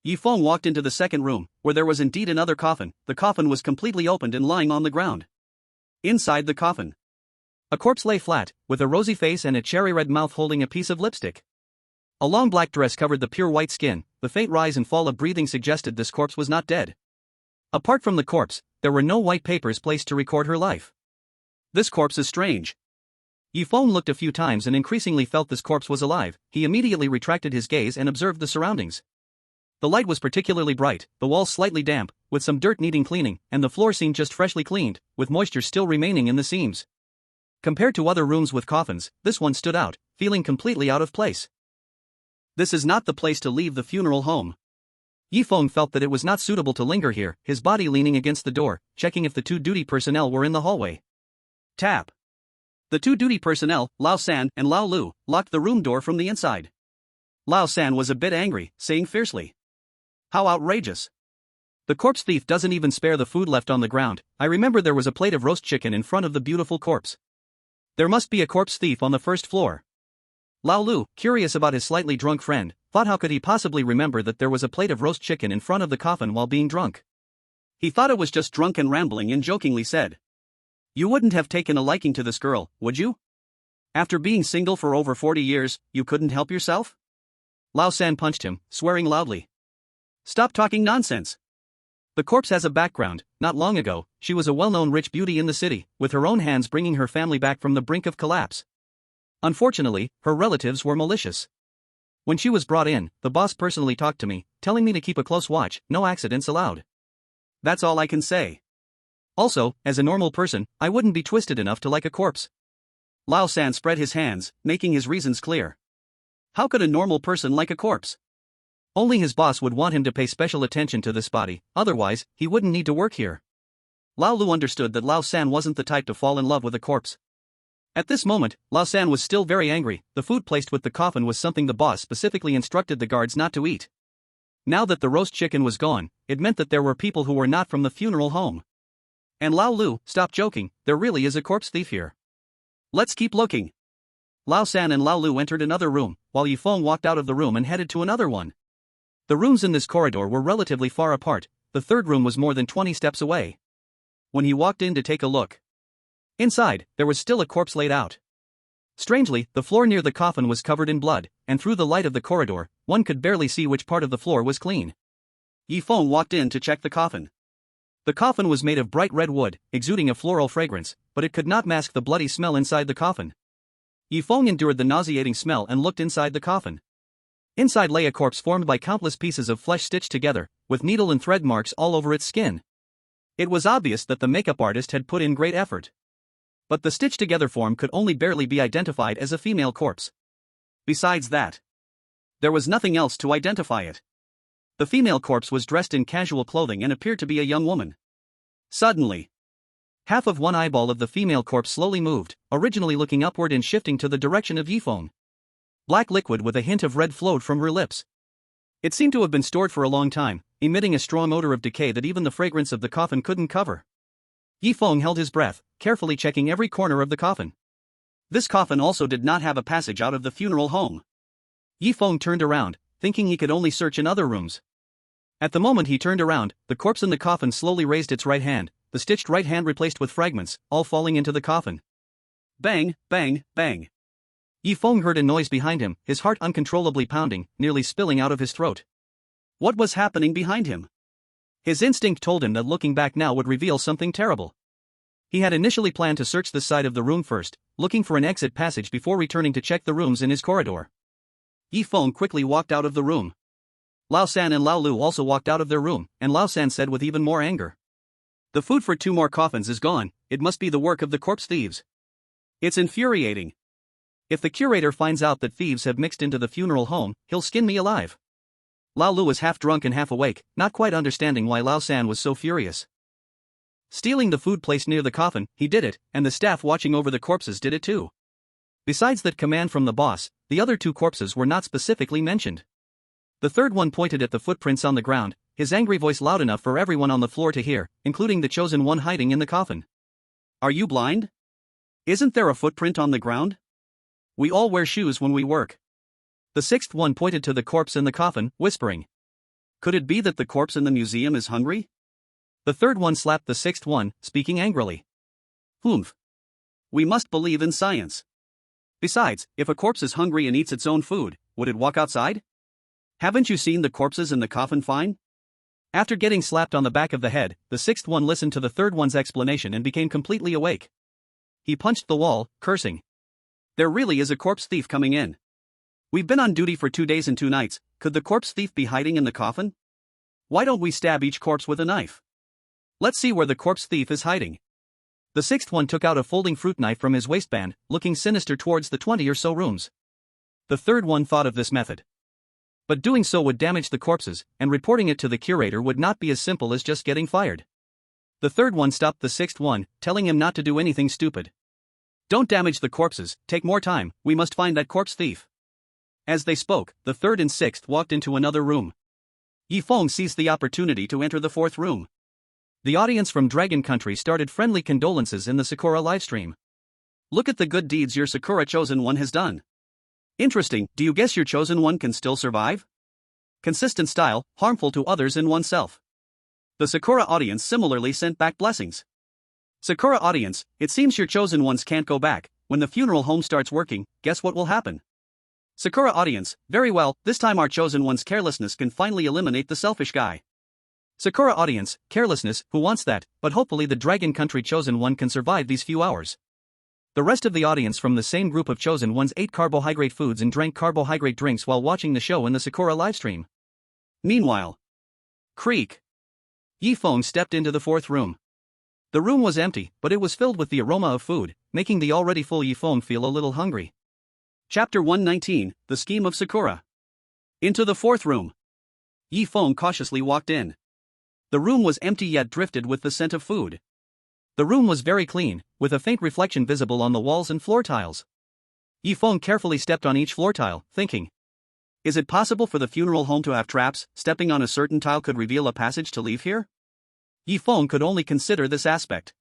S1: Yi Feng walked into the second room, where there was indeed another coffin. The coffin was completely opened and lying on the ground. Inside the coffin, a corpse lay flat, with a rosy face and a cherry-red mouth holding a piece of lipstick. A long black dress covered the pure white skin. The faint rise and fall of breathing suggested this corpse was not dead. Apart from the corpse, there were no white papers placed to record her life. This corpse is strange. Yi Feng looked a few times and increasingly felt this corpse was alive. He immediately retracted his gaze and observed the surroundings. The light was particularly bright, the walls slightly damp, with some dirt needing cleaning, and the floor seemed just freshly cleaned, with moisture still remaining in the seams. Compared to other rooms with coffins, this one stood out, feeling completely out of place. This is not the place to leave the funeral home. Yi Feng felt that it was not suitable to linger here, his body leaning against the door, checking if the 2 duty personnel were in the hallway. Tap. The 2 duty personnel, Lao San and Lao Lu, locked the room door from the inside. Lao San was a bit angry, saying fiercely, "How outrageous! The corpse thief doesn't even spare the food left on the ground. I remember there was a plate of roast chicken in front of the beautiful corpse. There must be a corpse thief on the first floor." Lao Lu, curious about his slightly drunk friend, thought how could he possibly remember that there was a plate of roast chicken in front of the coffin while being drunk. He thought it was just drunk and rambling and jokingly said, "You wouldn't have taken a liking to this girl, would you? After being single for over 40 years, you couldn't help yourself?" Lao San punched him, swearing loudly. "Stop talking nonsense. The corpse has a background. Not long ago, she was a well-known rich beauty in the city, with her own hands bringing her family back from the brink of collapse. Unfortunately, her relatives were malicious. When she was brought in, the boss personally talked to me, telling me to keep a close watch, no accidents allowed. That's all I can say. Also, as a normal person, I wouldn't be twisted enough to like a corpse. Lao San spread his hands, making his reasons clear. How could a normal person like a corpse? Only his boss would want him to pay special attention to this body, otherwise, he wouldn't need to work here. Lao Lu understood that Lao San wasn't the type to fall in love with a corpse. At this moment, Lao San was still very angry. The food placed with the coffin was something the boss specifically instructed the guards not to eat. Now that the roast chicken was gone, it meant that there were people who were not from the funeral home. And Lao Lu, stop joking, there really is a corpse thief here. Let's keep looking. Lao San and Lao Lu entered another room, while Yi Feng walked out of the room and headed to another one. The rooms in this corridor were relatively far apart. The third room was more than 20 steps away. When he walked in to take a look, inside, there was still a corpse laid out. Strangely, the floor near the coffin was covered in blood, and through the light of the corridor, one could barely see which part of the floor was clean. Yi Feng walked in to check the coffin. The coffin was made of bright red wood, exuding a floral fragrance, but it could not mask the bloody smell inside the coffin. Yi Feng endured the nauseating smell and looked inside the coffin. Inside lay a corpse formed by countless pieces of flesh stitched together, with needle and thread marks all over its skin. It was obvious that the makeup artist had put in great effort. But the stitched-together form could only barely be identified as a female corpse. Besides that, there was nothing else to identify it. The female corpse was dressed in casual clothing and appeared to be a young woman. Suddenly, half of one eyeball of the female corpse slowly moved, originally looking upward and shifting to the direction of Yi Feng. Black liquid with a hint of red flowed from her lips. It seemed to have been stored for a long time, emitting a strong odor of decay that even the fragrance of the coffin couldn't cover. Yi Feng held his breath, carefully checking every corner of the coffin. This coffin also did not have a passage out of the funeral home. Yi Feng turned around, thinking he could only search in other rooms. At the moment he turned around, the corpse in the coffin slowly raised its right hand, the stitched right hand replaced with fragments, all falling into the coffin. Bang, bang, bang. Yi Feng heard a noise behind him, his heart uncontrollably pounding, nearly spilling out of his throat. What was happening behind him? His instinct told him that looking back now would reveal something terrible. He had initially planned to search this side of the room first, looking for an exit passage before returning to check the rooms in his corridor. Yi Feng quickly walked out of the room. Lao San and Lao Lu also walked out of their room, and Lao San said with even more anger. The food for 2 more coffins is gone, it must be the work of the corpse thieves. It's infuriating. If the curator finds out that thieves have mixed into the funeral home, he'll skin me alive. Lao Lu was half drunk and half awake, not quite understanding why Lao San was so furious. Stealing the food placed near the coffin, he did it, and the staff watching over the corpses did it too. Besides that command from the boss, the other 2 corpses were not specifically mentioned. The third one pointed at the footprints on the ground, his angry voice loud enough for everyone on the floor to hear, including the chosen one hiding in the coffin. Are you blind? Isn't there a footprint on the ground? We all wear shoes when we work. The 6th one pointed to the corpse in the coffin, whispering. Could it be that the corpse in the museum is hungry? The third one slapped the 6th one, speaking angrily. Humph. We must believe in science. Besides, if a corpse is hungry and eats its own food, would it walk outside? Haven't you seen the corpses in the coffin fine? After getting slapped on the back of the head, the 6th one listened to the third one's explanation and became completely awake. He punched the wall, cursing. There really is a corpse thief coming in. We've been on duty for 2 days and 2 nights, could the corpse thief be hiding in the coffin? Why don't we stab each corpse with a knife? Let's see where the corpse thief is hiding. The 6th one took out a folding fruit knife from his waistband, looking sinister towards the 20 or so rooms. The third one thought of this method. But doing so would damage the corpses, and reporting it to the curator would not be as simple as just getting fired. The third one stopped the 6th one, telling him not to do anything stupid. Don't damage the corpses, take more time, we must find that corpse thief. As they spoke, the 3rd and 6th walked into another room. Yi Feng seized the opportunity to enter the 4th room. The audience from Dragon Country started friendly condolences in the Sakura livestream. Look at the good deeds your Sakura chosen one has done. Interesting, do you guess your chosen one can still survive? Consistent style, harmful to others and oneself. The Sakura audience similarly sent back blessings. Sakura audience, it seems your chosen ones can't go back. When the funeral home starts working, guess what will happen? Sakura audience, very well, this time our chosen one's carelessness can finally eliminate the selfish guy. Sakura audience, carelessness, who wants that, but hopefully the Dragon Country chosen one can survive these few hours. The rest of the audience from the same group of chosen ones ate carbohydrate foods and drank carbohydrate drinks while watching the show in the Sakura livestream. Meanwhile, creak. Feng stepped into the fourth room. The room was empty, but it was filled with the aroma of food, making the already full Feng feel a little hungry. Chapter 119, The Scheme of Sakura. Into the fourth room. Feng cautiously walked in. The room was empty yet drifted with the scent of food. The room was very clean, with a faint reflection visible on the walls and floor tiles. Feng carefully stepped on each floor tile, thinking. Is it possible for the funeral home to have traps? Stepping on a certain tile could reveal a passage to leave here? Feng could only consider this aspect.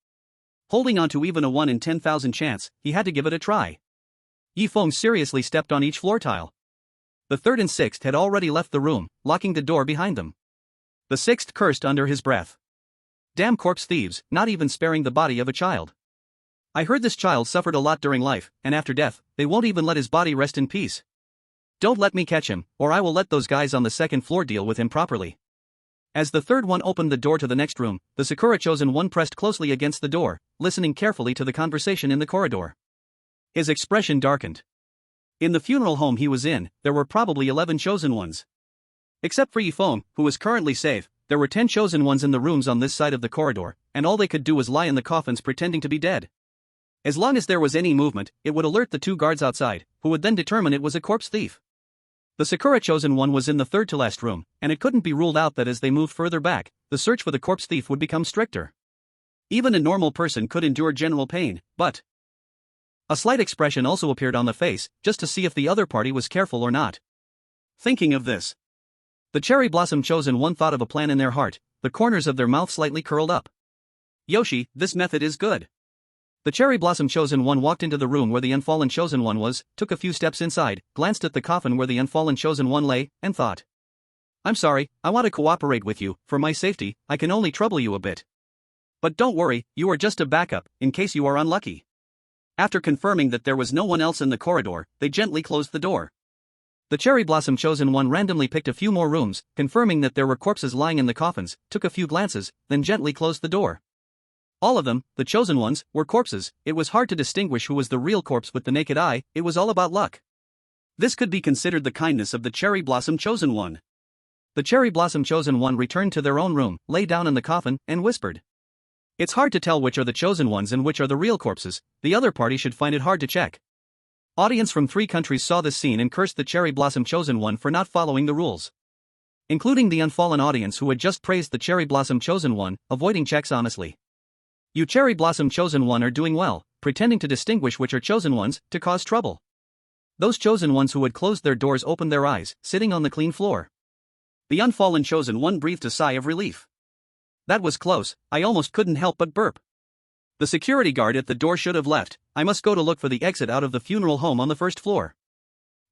S1: Holding on to even a 1 in 10,000 chance, he had to give it a try. Feng seriously stepped on each floor tile. The third and sixth had already left the room, locking the door behind them. The sixth cursed under his breath. Damn corpse thieves, not even sparing the body of a child. I heard this child suffered a lot during life, and after death, they won't even let his body rest in peace. Don't let me catch him, or I will let those guys on the second floor deal with him properly. As the third one opened the door to the next room, the Sakura chosen one pressed closely against the door, listening carefully to the conversation in the corridor. His expression darkened. In the funeral home he was in, there were probably 11 chosen ones. Except for Feng, who was currently safe, there were 10 chosen ones in the rooms on this side of the corridor, and all they could do was lie in the coffins pretending to be dead. As long as there was any movement, it would alert the 2 guards outside, who would then determine it was a corpse thief. The Sakura chosen one was in the third to last room, and it couldn't be ruled out that as they moved further back, the search for the corpse thief would become stricter. Even a normal person could endure general pain, but a slight expression also appeared on the face, just to see if the other party was careful or not. Thinking of this, the cherry blossom chosen one thought of a plan in their heart, the corners of their mouth slightly curled up. Yoshi, this method is good. The cherry blossom chosen one walked into the room where the unfallen chosen one was, took a few steps inside, glanced at the coffin where the unfallen chosen one lay, and thought. I'm sorry, I want to cooperate with you, for my safety, I can only trouble you a bit. But don't worry, you are just a backup, in case you are unlucky. After confirming that there was no one else in the corridor, they gently closed the door. The cherry blossom chosen one randomly picked a few more rooms, confirming that there were corpses lying in the coffins, took a few glances, then gently closed the door. All of them, the chosen ones, were corpses. It was hard to distinguish who was the real corpse with the naked eye, it was all about luck. This could be considered the kindness of the cherry blossom chosen one. The cherry blossom chosen one returned to their own room, lay down in the coffin, and whispered. It's hard to tell which are the chosen ones and which are the real corpses, the other party should find it hard to check. Audience from 3 countries saw this scene and cursed the cherry blossom chosen one for not following the rules. Including the unfallen audience who had just praised the cherry blossom chosen one, avoiding checks honestly. You cherry blossom chosen one are doing well, pretending to distinguish which are chosen ones, to cause trouble. Those chosen ones who had closed their doors opened their eyes, sitting on the clean floor. The unfallen chosen one breathed a sigh of relief. That was close, I almost couldn't help but burp. The security guard at the door should have left, I must go to look for the exit out of the funeral home on the first floor.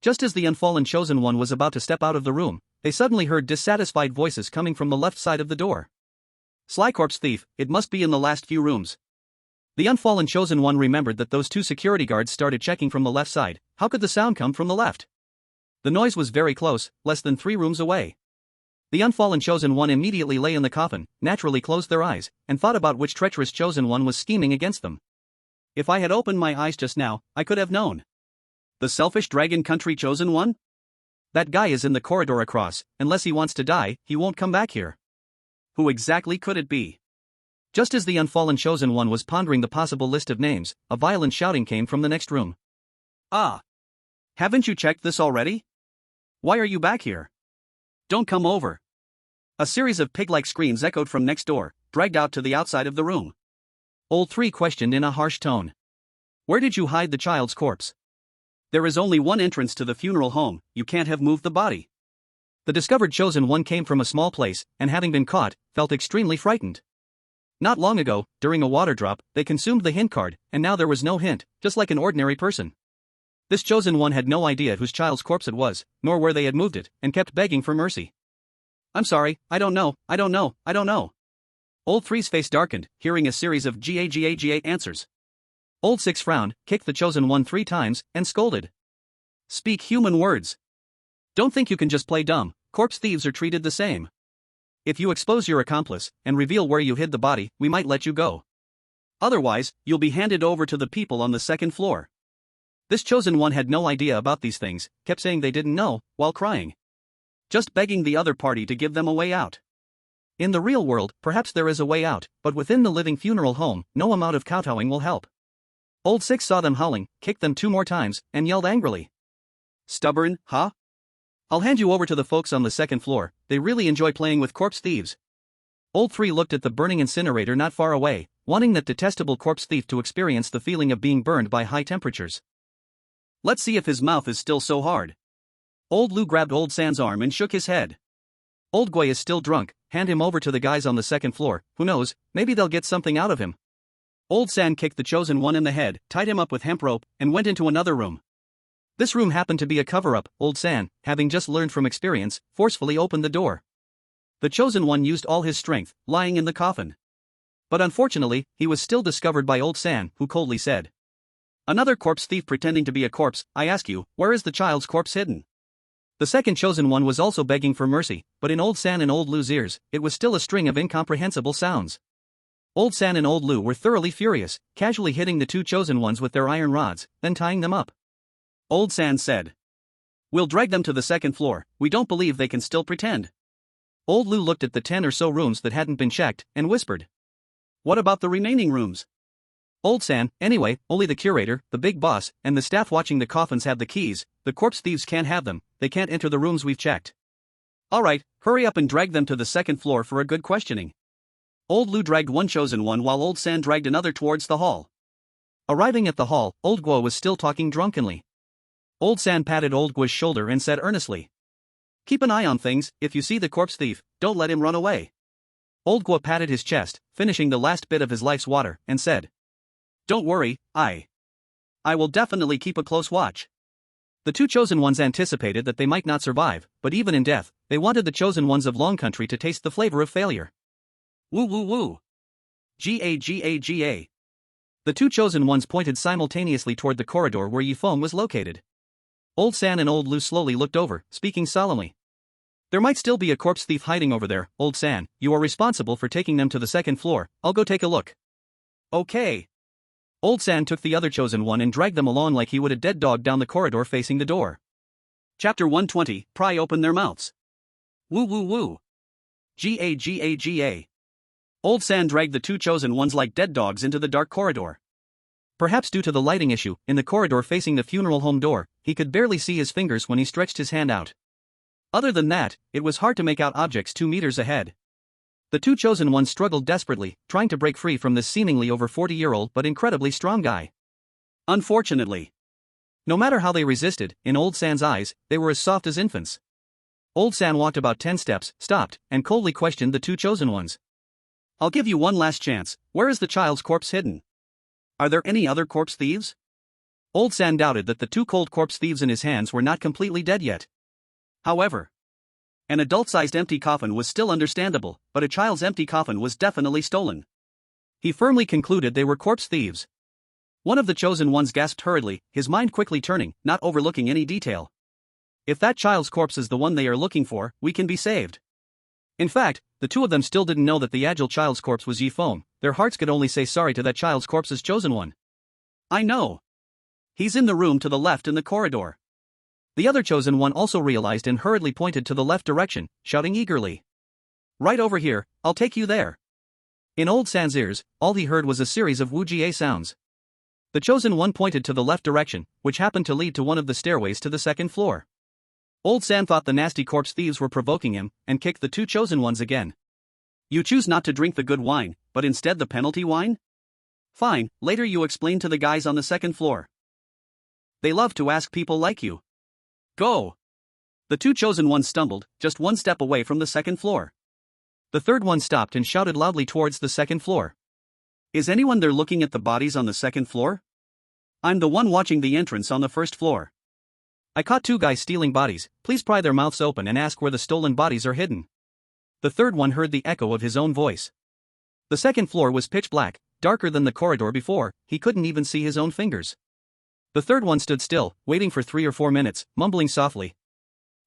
S1: Just as the unfallen chosen one was about to step out of the room, they suddenly heard dissatisfied voices coming from the left side of the door. Sly corpse thief, it must be in the last few rooms. The unfallen chosen one remembered that those 2 security guards started checking from the left side. How could the sound come from the left? The noise was very close, less than 3 rooms away. The unfallen chosen one immediately lay in the coffin, naturally closed their eyes, and thought about which treacherous chosen one was scheming against them. If I had opened my eyes just now, I could have known. The selfish dragon country chosen one? That guy is in the corridor across, unless he wants to die, he won't come back here. Who exactly could it be? Just as the unfallen chosen one was pondering the possible list of names, a violent shouting came from the next room. Ah! Haven't you checked this already? Why are you back here? Don't come over. A series of pig-like screams echoed from next door, dragged out to the outside of the room. Old 3 questioned in a harsh tone. Where did you hide the child's corpse? There is only one entrance to the funeral home, you can't have moved the body. The discovered chosen one came from a small place, and having been caught, felt extremely frightened. Not long ago, during a water drop, they consumed the hint card, and now there was no hint, just like an ordinary person. This chosen one had no idea whose child's corpse it was, nor where they had moved it, and kept begging for mercy. I'm sorry, I don't know. Old 3's face darkened, hearing a series of GA answers. Old 6 frowned, kicked the chosen one 3 times, and scolded. Speak human words. Don't think you can just play dumb, corpse thieves are treated the same. If you expose your accomplice, and reveal where you hid the body, we might let you go. Otherwise, you'll be handed over to the people on the second floor. This chosen one had no idea about these things, kept saying they didn't know, while crying. Just begging the other party to give them a way out. In the real world, perhaps there is a way out, but within the living funeral home, no amount of kowtowing will help. Old Six saw them howling, kicked them 2 more times, and yelled angrily. Stubborn, huh? I'll hand you over to the folks on the second floor, they really enjoy playing with corpse thieves. Old Three looked at the burning incinerator not far away, wanting that detestable corpse thief to experience the feeling of being burned by high temperatures. Let's see if his mouth is still so hard. Old Lou grabbed Old San's arm and shook his head. Old Guay is still drunk, hand him over to the guys on the second floor, who knows, maybe they'll get something out of him. Old San kicked the chosen one in the head, tied him up with hemp rope, and went into another room. This room happened to be a cover-up. Old San, having just learned from experience, forcefully opened the door. The chosen one used all his strength, lying in the coffin. But unfortunately, he was still discovered by Old San, who coldly said, "Another corpse thief pretending to be a corpse, I ask you, where is the child's corpse hidden?" The second chosen one was also begging for mercy, but in Old San and Old Lou's ears, it was still a string of incomprehensible sounds. Old San and Old Lou were thoroughly furious, casually hitting the 2 chosen ones with their iron rods, then tying them up. Old San said, "We'll drag them to the second floor, we don't believe they can still pretend." Old Lou looked at the 10 or so rooms that hadn't been checked, and whispered, "What about the remaining rooms?" Old San, "Anyway, only the curator, the big boss, and the staff watching the coffins have the keys, the corpse thieves can't have them, they can't enter the rooms we've checked." "Alright, hurry up and drag them to the second floor for a good questioning." Old Lou dragged one chosen one while Old San dragged another towards the hall. Arriving at the hall, Old Guo was still talking drunkenly. Old San patted Old Guo's shoulder and said earnestly, "Keep an eye on things, if you see the corpse thief, don't let him run away." Old Guo patted his chest, finishing the last bit of his life's water, and said, "Don't worry, I will definitely keep a close watch." The 2 chosen ones anticipated that they might not survive, but even in death, they wanted the chosen ones of Long Country to taste the flavor of failure. Woo woo woo. Ga. The 2 chosen ones pointed simultaneously toward the corridor where Feng was located. Old San and Old Lou slowly looked over, speaking solemnly. "There might still be a corpse thief hiding over there. Old San, you are responsible for taking them to the second floor, I'll go take a look." "Okay." Old San took the other chosen one and dragged them along like he would a dead dog down the corridor facing the door. Chapter 120, Pry Open Their Mouths. Woo woo woo. Ga. Old San dragged the 2 chosen ones like dead dogs into the dark corridor. Perhaps due to the lighting issue, in the corridor facing the funeral home door, he could barely see his fingers when he stretched his hand out. Other than that, it was hard to make out objects 2 meters ahead. The 2 chosen ones struggled desperately, trying to break free from this seemingly over 40-year-old but incredibly strong guy. Unfortunately, no matter how they resisted, in Old San's eyes, they were as soft as infants. Old San walked about 10 steps, stopped, and coldly questioned the 2 chosen ones. "I'll give you one last chance, where is the child's corpse hidden? Are there any other corpse thieves?" Old San doubted that the 2 cold corpse thieves in his hands were not completely dead yet. However, an adult-sized empty coffin was still understandable, but a child's empty coffin was definitely stolen. He firmly concluded they were corpse thieves. One of the chosen ones gasped hurriedly, his mind quickly turning, not overlooking any detail. "If that child's corpse is the one they are looking for, we can be saved." In fact, the 2 of them still didn't know that the agile child's corpse was Feng. Their hearts could only say sorry to that child's corpse's chosen one. "I know. He's in the room to the left in the corridor." The other chosen one also realized and hurriedly pointed to the left direction, shouting eagerly, "Right over here, I'll take you there." In Old San's ears, all he heard was a series of Wu-Jie sounds. The chosen one pointed to the left direction, which happened to lead to one of the stairways to the second floor. Old San thought the nasty corpse thieves were provoking him, and kicked the 2 chosen ones again. "You choose not to drink the good wine, but instead the penalty wine? Fine, later you explain to the guys on the second floor. They love to ask people like you. Go." The 2 chosen ones stumbled, just 1 step away from the second floor. The third one stopped and shouted loudly towards the second floor. "Is anyone there looking at the bodies on the second floor? I'm the one watching the entrance on the first floor. I caught 2 guys stealing bodies, please pry their mouths open and ask where the stolen bodies are hidden." The third one heard the echo of his own voice. The second floor was pitch black, darker than the corridor before, he couldn't even see his own fingers. The third one stood still, waiting for 3 or 4 minutes, mumbling softly.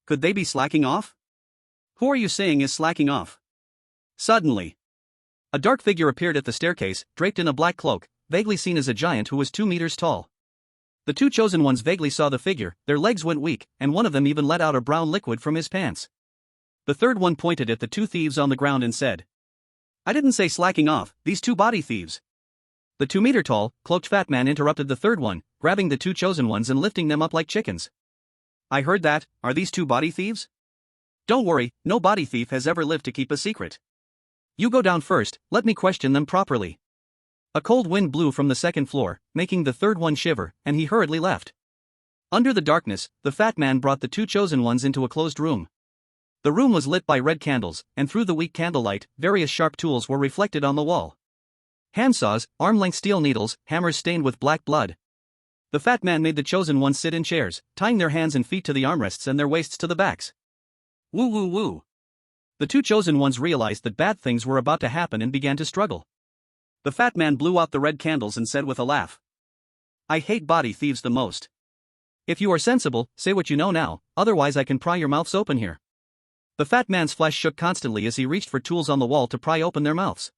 S1: "Could they be slacking off? Who are you saying is slacking off?" Suddenly, A dark figure appeared at the staircase, draped in a black cloak, vaguely seen as a giant who was 2 meters tall. The two chosen ones vaguely saw the figure, their legs went weak, and one of them even let out a brown liquid from his pants. The third one pointed at the two thieves on the ground and said, "I didn't say slacking off, these two body thieves." The 2-meter-tall, cloaked fat man interrupted the third one, grabbing the two chosen ones and lifting them up like chickens. "I heard that, are these two body thieves? Don't worry, no body thief has ever lived to keep a secret. You go down first, let me question them properly." A cold wind blew from the second floor, making the third one shiver, and he hurriedly left. Under the darkness, the fat man brought the two chosen ones into a closed room. The room was lit by red candles, and through the weak candlelight, various sharp tools were reflected on the wall. Handsaws, arm-length steel needles, hammers stained with black blood. The fat man made the chosen ones sit in chairs, tying their hands and feet to the armrests and their waists to the backs. Woo woo woo. The two chosen ones realized that bad things were about to happen and began to struggle. The fat man blew out the red candles and said with a laugh, "I hate body thieves the most. If you are sensible, say what you know now, otherwise I can pry your mouths open here." The fat man's flesh shook constantly as he reached for tools on the wall to pry open their mouths.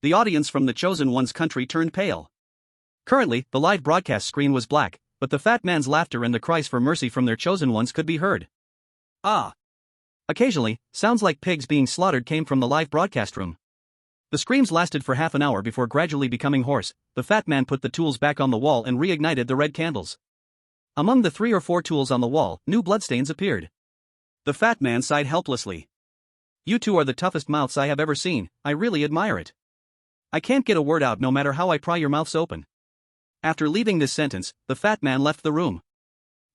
S1: The audience from the chosen one's country turned pale. Currently, the live broadcast screen was black, but the fat man's laughter and the cries for mercy from their chosen ones could be heard. Ah! Occasionally, sounds like pigs being slaughtered came from the live broadcast room. The screams lasted for half an hour before gradually becoming hoarse. The fat man put the tools back on the wall and reignited the red candles. Among the 3 or 4 tools on the wall, new bloodstains appeared. The fat man sighed helplessly. "You two are the toughest mouths I have ever seen, I really admire it. I can't get a word out no matter how I pry your mouths open." After leaving this sentence, the fat man left the room.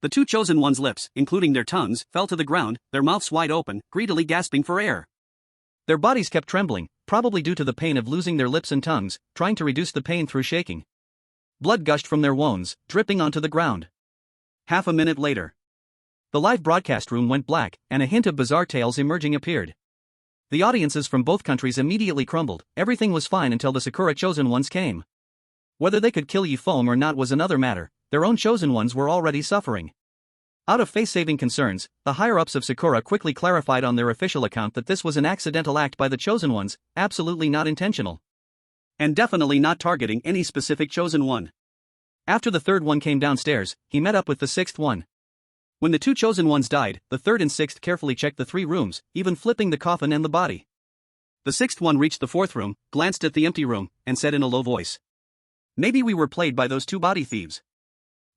S1: The two chosen ones' lips, including their tongues, fell to the ground, their mouths wide open, greedily gasping for air. Their bodies kept trembling, probably due to the pain of losing their lips and tongues, trying to reduce the pain through shaking. Blood gushed from their wounds, dripping onto the ground. Half a minute later, the live broadcast room went black, and a hint of bizarre tales emerging appeared. The audiences from both countries immediately crumbled. Everything was fine until the Sakura chosen ones came. Whether they could kill Feng or not was another matter. Their own chosen ones were already suffering. Out of face-saving concerns, the higher-ups of Sakura quickly clarified on their official account that this was an accidental act by the chosen ones, absolutely not intentional. And definitely not targeting any specific chosen one. After the third one came downstairs, he met up with the sixth one. When the two chosen ones died, the third and sixth carefully checked the 3 rooms, even flipping the coffin and the body. The sixth one reached the 4th room, glanced at the empty room, and said in a low voice, "Maybe we were played by those two body thieves.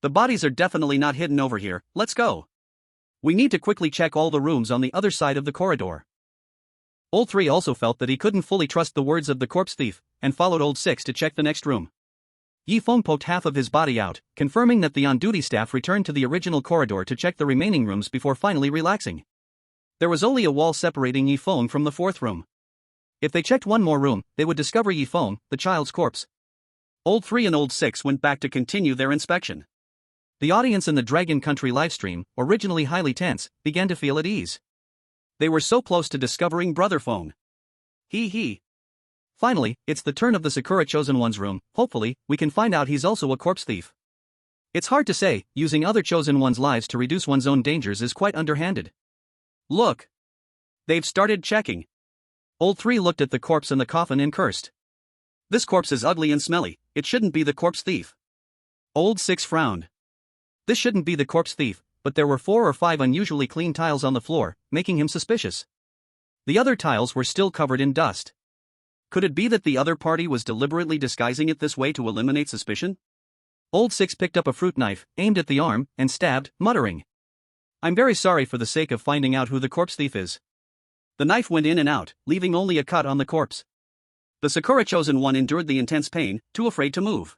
S1: The bodies are definitely not hidden over here, let's go. We need to quickly check all the rooms on the other side of the corridor." Old 3 also felt that he couldn't fully trust the words of the corpse thief, and followed Old 6 to check the next room. Feng poked half of his body out, confirming that the on-duty staff returned to the original corridor to check the remaining rooms before finally relaxing. There was only a wall separating Feng from the 4th room. If they checked one more room, they would discover Feng, the child's corpse. Old 3 and Old 6 went back to continue their inspection. The audience in the Dragon Country livestream, originally highly tense, began to feel at ease. They were so close to discovering Brother Feng. Hee. Finally, it's the turn of the Sakura chosen one's room. Hopefully, we can find out he's also a corpse thief. It's hard to say, using other chosen one's lives to reduce one's own dangers is quite underhanded. Look! They've started checking. Old 3 looked at the corpse and the coffin and cursed. This corpse is ugly and smelly, it shouldn't be the corpse thief. Old 6 frowned. This shouldn't be the corpse thief, but there were 4 or 5 unusually clean tiles on the floor, making him suspicious. The other tiles were still covered in dust. Could it be that the other party was deliberately disguising it this way to eliminate suspicion? Old 6 picked up a fruit knife, aimed at the arm, and stabbed, muttering, "I'm very sorry for the sake of finding out who the corpse thief is." The knife went in and out, leaving only a cut on the corpse. The Sakura chosen one endured the intense pain, too afraid to move.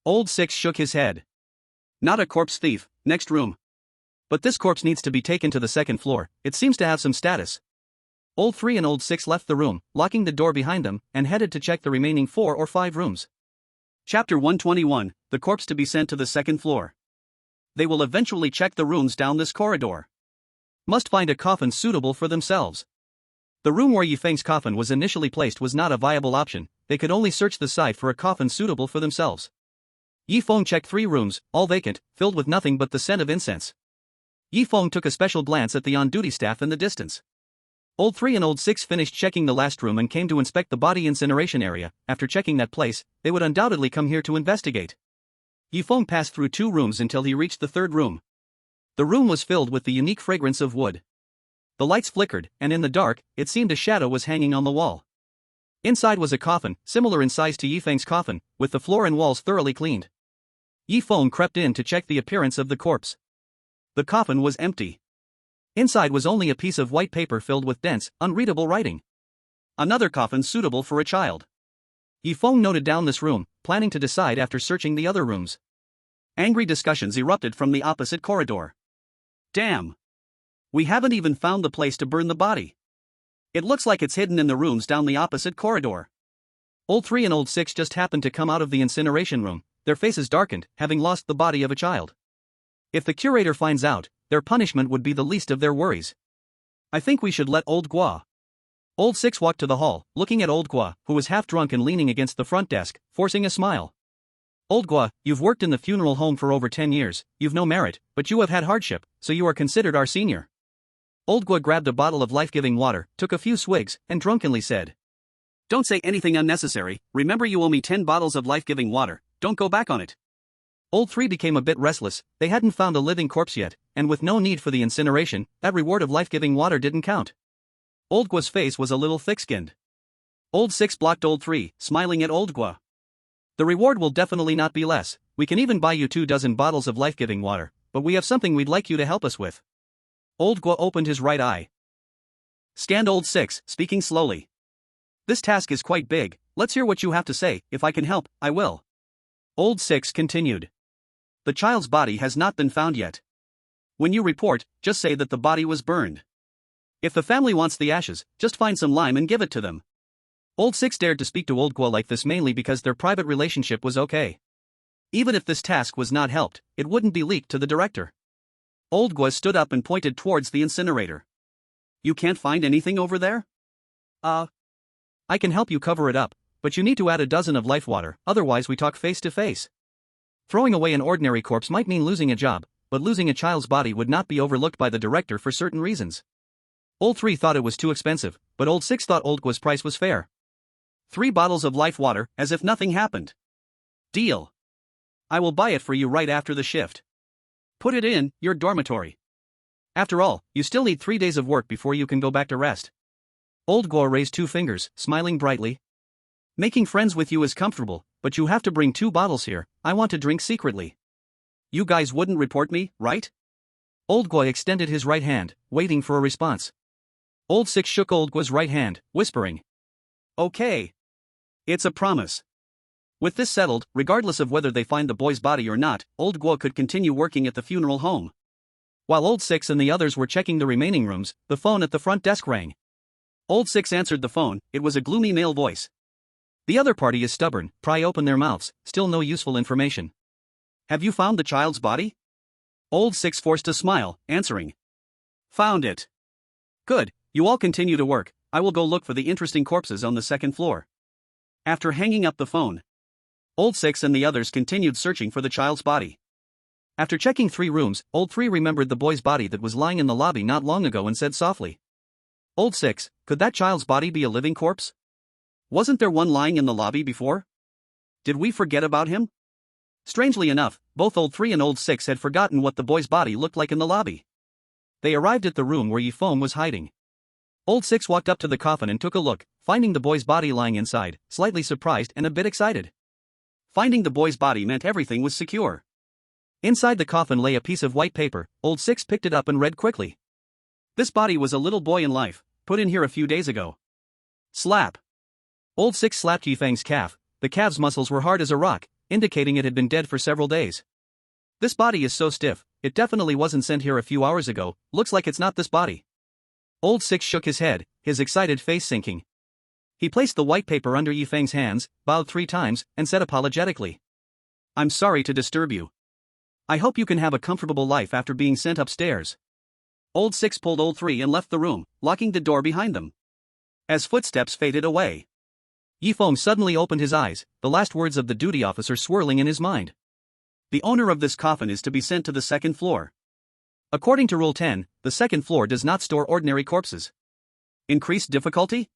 S1: Old 6 shook his head. Not a corpse thief, next room. But this corpse needs to be taken to the 2nd floor, it seems to have some status. Old 3 and Old 6 left the room, locking the door behind them, and headed to check the remaining 4 or 5 rooms. Chapter 121, The Corpse to be sent to the 2nd floor. They will eventually check the rooms down this corridor. Must find a coffin suitable for themselves. The room where Feng's coffin was initially placed was not a viable option, they could only search the side for a coffin suitable for themselves. Feng checked 3 rooms, all vacant, filled with nothing but the scent of incense. Feng took a special glance at the on-duty staff in the distance. Old 3 and Old 6 finished checking the last room and came to inspect the body incineration area. After checking that place, they would undoubtedly come here to investigate. Feng passed through 2 rooms until he reached the 3rd room. The room was filled with the unique fragrance of wood. The lights flickered, and in the dark, it seemed a shadow was hanging on the wall. Inside was a coffin, similar in size to Feng's coffin, with the floor and walls thoroughly cleaned. Feng crept in to check the appearance of the corpse. The coffin was empty. Inside was only a piece of white paper filled with dense, unreadable writing. Another coffin suitable for a child. Feng noted down this room, planning to decide after searching the other rooms. Angry discussions erupted from the opposite corridor. Damn! We haven't even found the place to burn the body. It looks like it's hidden in the rooms down the opposite corridor. Old 3 and Old 6 just happened to come out of the incineration room, their faces darkened, having lost the body of a child. If the curator finds out, their punishment would be the least of their worries. I think we should let Old Gua. Old 6 walked to the hall, looking at Old Gua, who was half drunk and leaning against the front desk, forcing a smile. Old Gua, you've worked in the funeral home for over 10 years, you've no merit, but you have had hardship, so you are considered our senior. Old Gua grabbed a bottle of life-giving water, took a few swigs, and drunkenly said, "Don't say anything unnecessary, remember you owe me 10 bottles of life-giving water, don't go back on it." Old 3 became a bit restless, they hadn't found a living corpse yet, and with no need for the incineration, that reward of life-giving water didn't count. Old Gua's face was a little thick-skinned. Old 6 blocked Old 3, smiling at Old Gua. "The reward will definitely not be less, we can even buy you 2 dozen bottles of life-giving water, but we have something we'd like you to help us with." Old Gua opened his right eye. Scanned Old 6, speaking slowly. "This task is quite big, let's hear what you have to say, if I can help, I will." Old 6 continued. "The child's body has not been found yet. When you report, just say that the body was burned. If the family wants the ashes, just find some lime and give it to them." Old 6 dared to speak to Old Gua like this mainly because their private relationship was okay. Even if this task was not helped, it wouldn't be leaked to the director. Old Gua stood up and pointed towards the incinerator. "You can't find anything over there?" I can help you cover it up, but you need to add a dozen of life water, otherwise we talk face to face. Throwing away an ordinary corpse might mean losing a job, but losing a child's body would not be overlooked by the director for certain reasons. Old 3 thought it was too expensive, but Old 6 thought Old Gua's price was fair. 3 bottles of life water, as if nothing happened. Deal. I will buy it for you right after the shift. Put it in your dormitory. After all, you still need 3 days of work before you can go back to rest. Old Gua raised 2 fingers, smiling brightly. "Making friends with you is comfortable, but you have to bring 2 bottles here, I want to drink secretly. You guys wouldn't report me, right?" Old Gua extended his right hand, waiting for a response. Old 6 shook Old Gua's right hand, whispering, "Okay. It's a promise." With this settled, regardless of whether they find the boy's body or not, Old Gua could continue working at the funeral home. While Old 6 and the others were checking the remaining rooms, the phone at the front desk rang. Old 6 answered the phone, it was a gloomy male voice. "The other party is stubborn, pry open their mouths, still no useful information." "Have you found the child's body?" Old 6 forced a smile, answering. "Found it." "Good, you all continue to work, I will go look for the interesting corpses on the 2nd floor." After hanging up the phone, Old 6 and the others continued searching for the child's body. After checking 3 rooms, Old 3 remembered the boy's body that was lying in the lobby not long ago and said softly, "Old 6, could that child's body be a living corpse? Wasn't there one lying in the lobby before? Did we forget about him?" Strangely enough, both Old 3 and Old 6 had forgotten what the boy's body looked like in the lobby. They arrived at the room where Feng was hiding. Old 6 walked up to the coffin and took a look, finding the boy's body lying inside, slightly surprised and a bit excited. Finding the boy's body meant everything was secure. Inside the coffin lay a piece of white paper. Old 6 picked it up and read quickly. "This body was a little boy in life, put in here a few days ago." Slap. Old 6 slapped Feng's calf. The calf's muscles were hard as a rock, indicating it had been dead for several days. "This body is so stiff, it definitely wasn't sent here a few hours ago, looks like it's not this body." Old 6 shook his head, his excited face sinking. He placed the white paper under Feng's hands, bowed 3 times, and said apologetically, "I'm sorry to disturb you. I hope you can have a comfortable life after being sent upstairs." Old 6 pulled Old 3 and left the room, locking the door behind them. As footsteps faded away, Feng suddenly opened his eyes, the last words of the duty officer swirling in his mind. "The owner of this coffin is to be sent to the 2nd floor. According to Rule 10, the 2nd floor does not store ordinary corpses. Increased difficulty?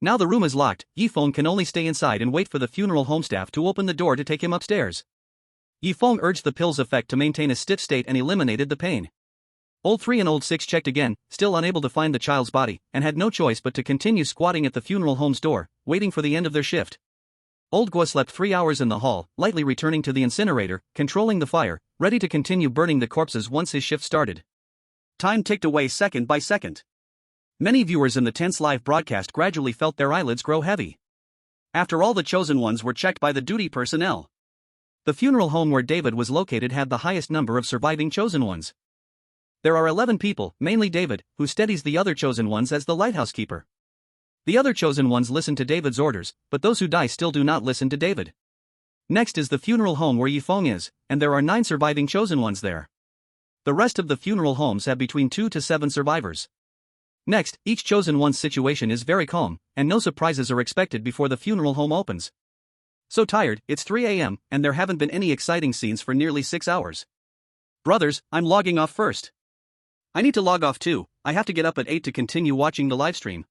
S1: Now the room is locked, Feng can only stay inside and wait for the funeral home staff to open the door to take him upstairs. Feng urged the pill's effect to maintain a stiff state and eliminated the pain. Old 3 and Old 6 checked again, still unable to find the child's body, and had no choice but to continue squatting at the funeral home's door, waiting for the end of their shift. Old Gua slept 3 hours in the hall, lightly returning to the incinerator, controlling the fire, ready to continue burning the corpses once his shift started. Time ticked away second by second. Many viewers in the tense live broadcast gradually felt their eyelids grow heavy. After all, the chosen ones were checked by the duty personnel. The funeral home where David was located had the highest number of surviving chosen ones. There are 11 people, mainly David, who steadies the other chosen ones as the lighthouse keeper. The other chosen ones listen to David's orders, but those who die still do not listen to David. Next is the funeral home where Feng is, and there are 9 surviving chosen ones there. The rest of the funeral homes have between 2 to 7 survivors. Next, each chosen one's situation is very calm, and no surprises are expected before the funeral home opens. So tired, it's 3 a.m., and there haven't been any exciting scenes for nearly 6 hours. Brothers, I'm logging off first. I need to log off too, I have to get up at 8 to continue watching the livestream.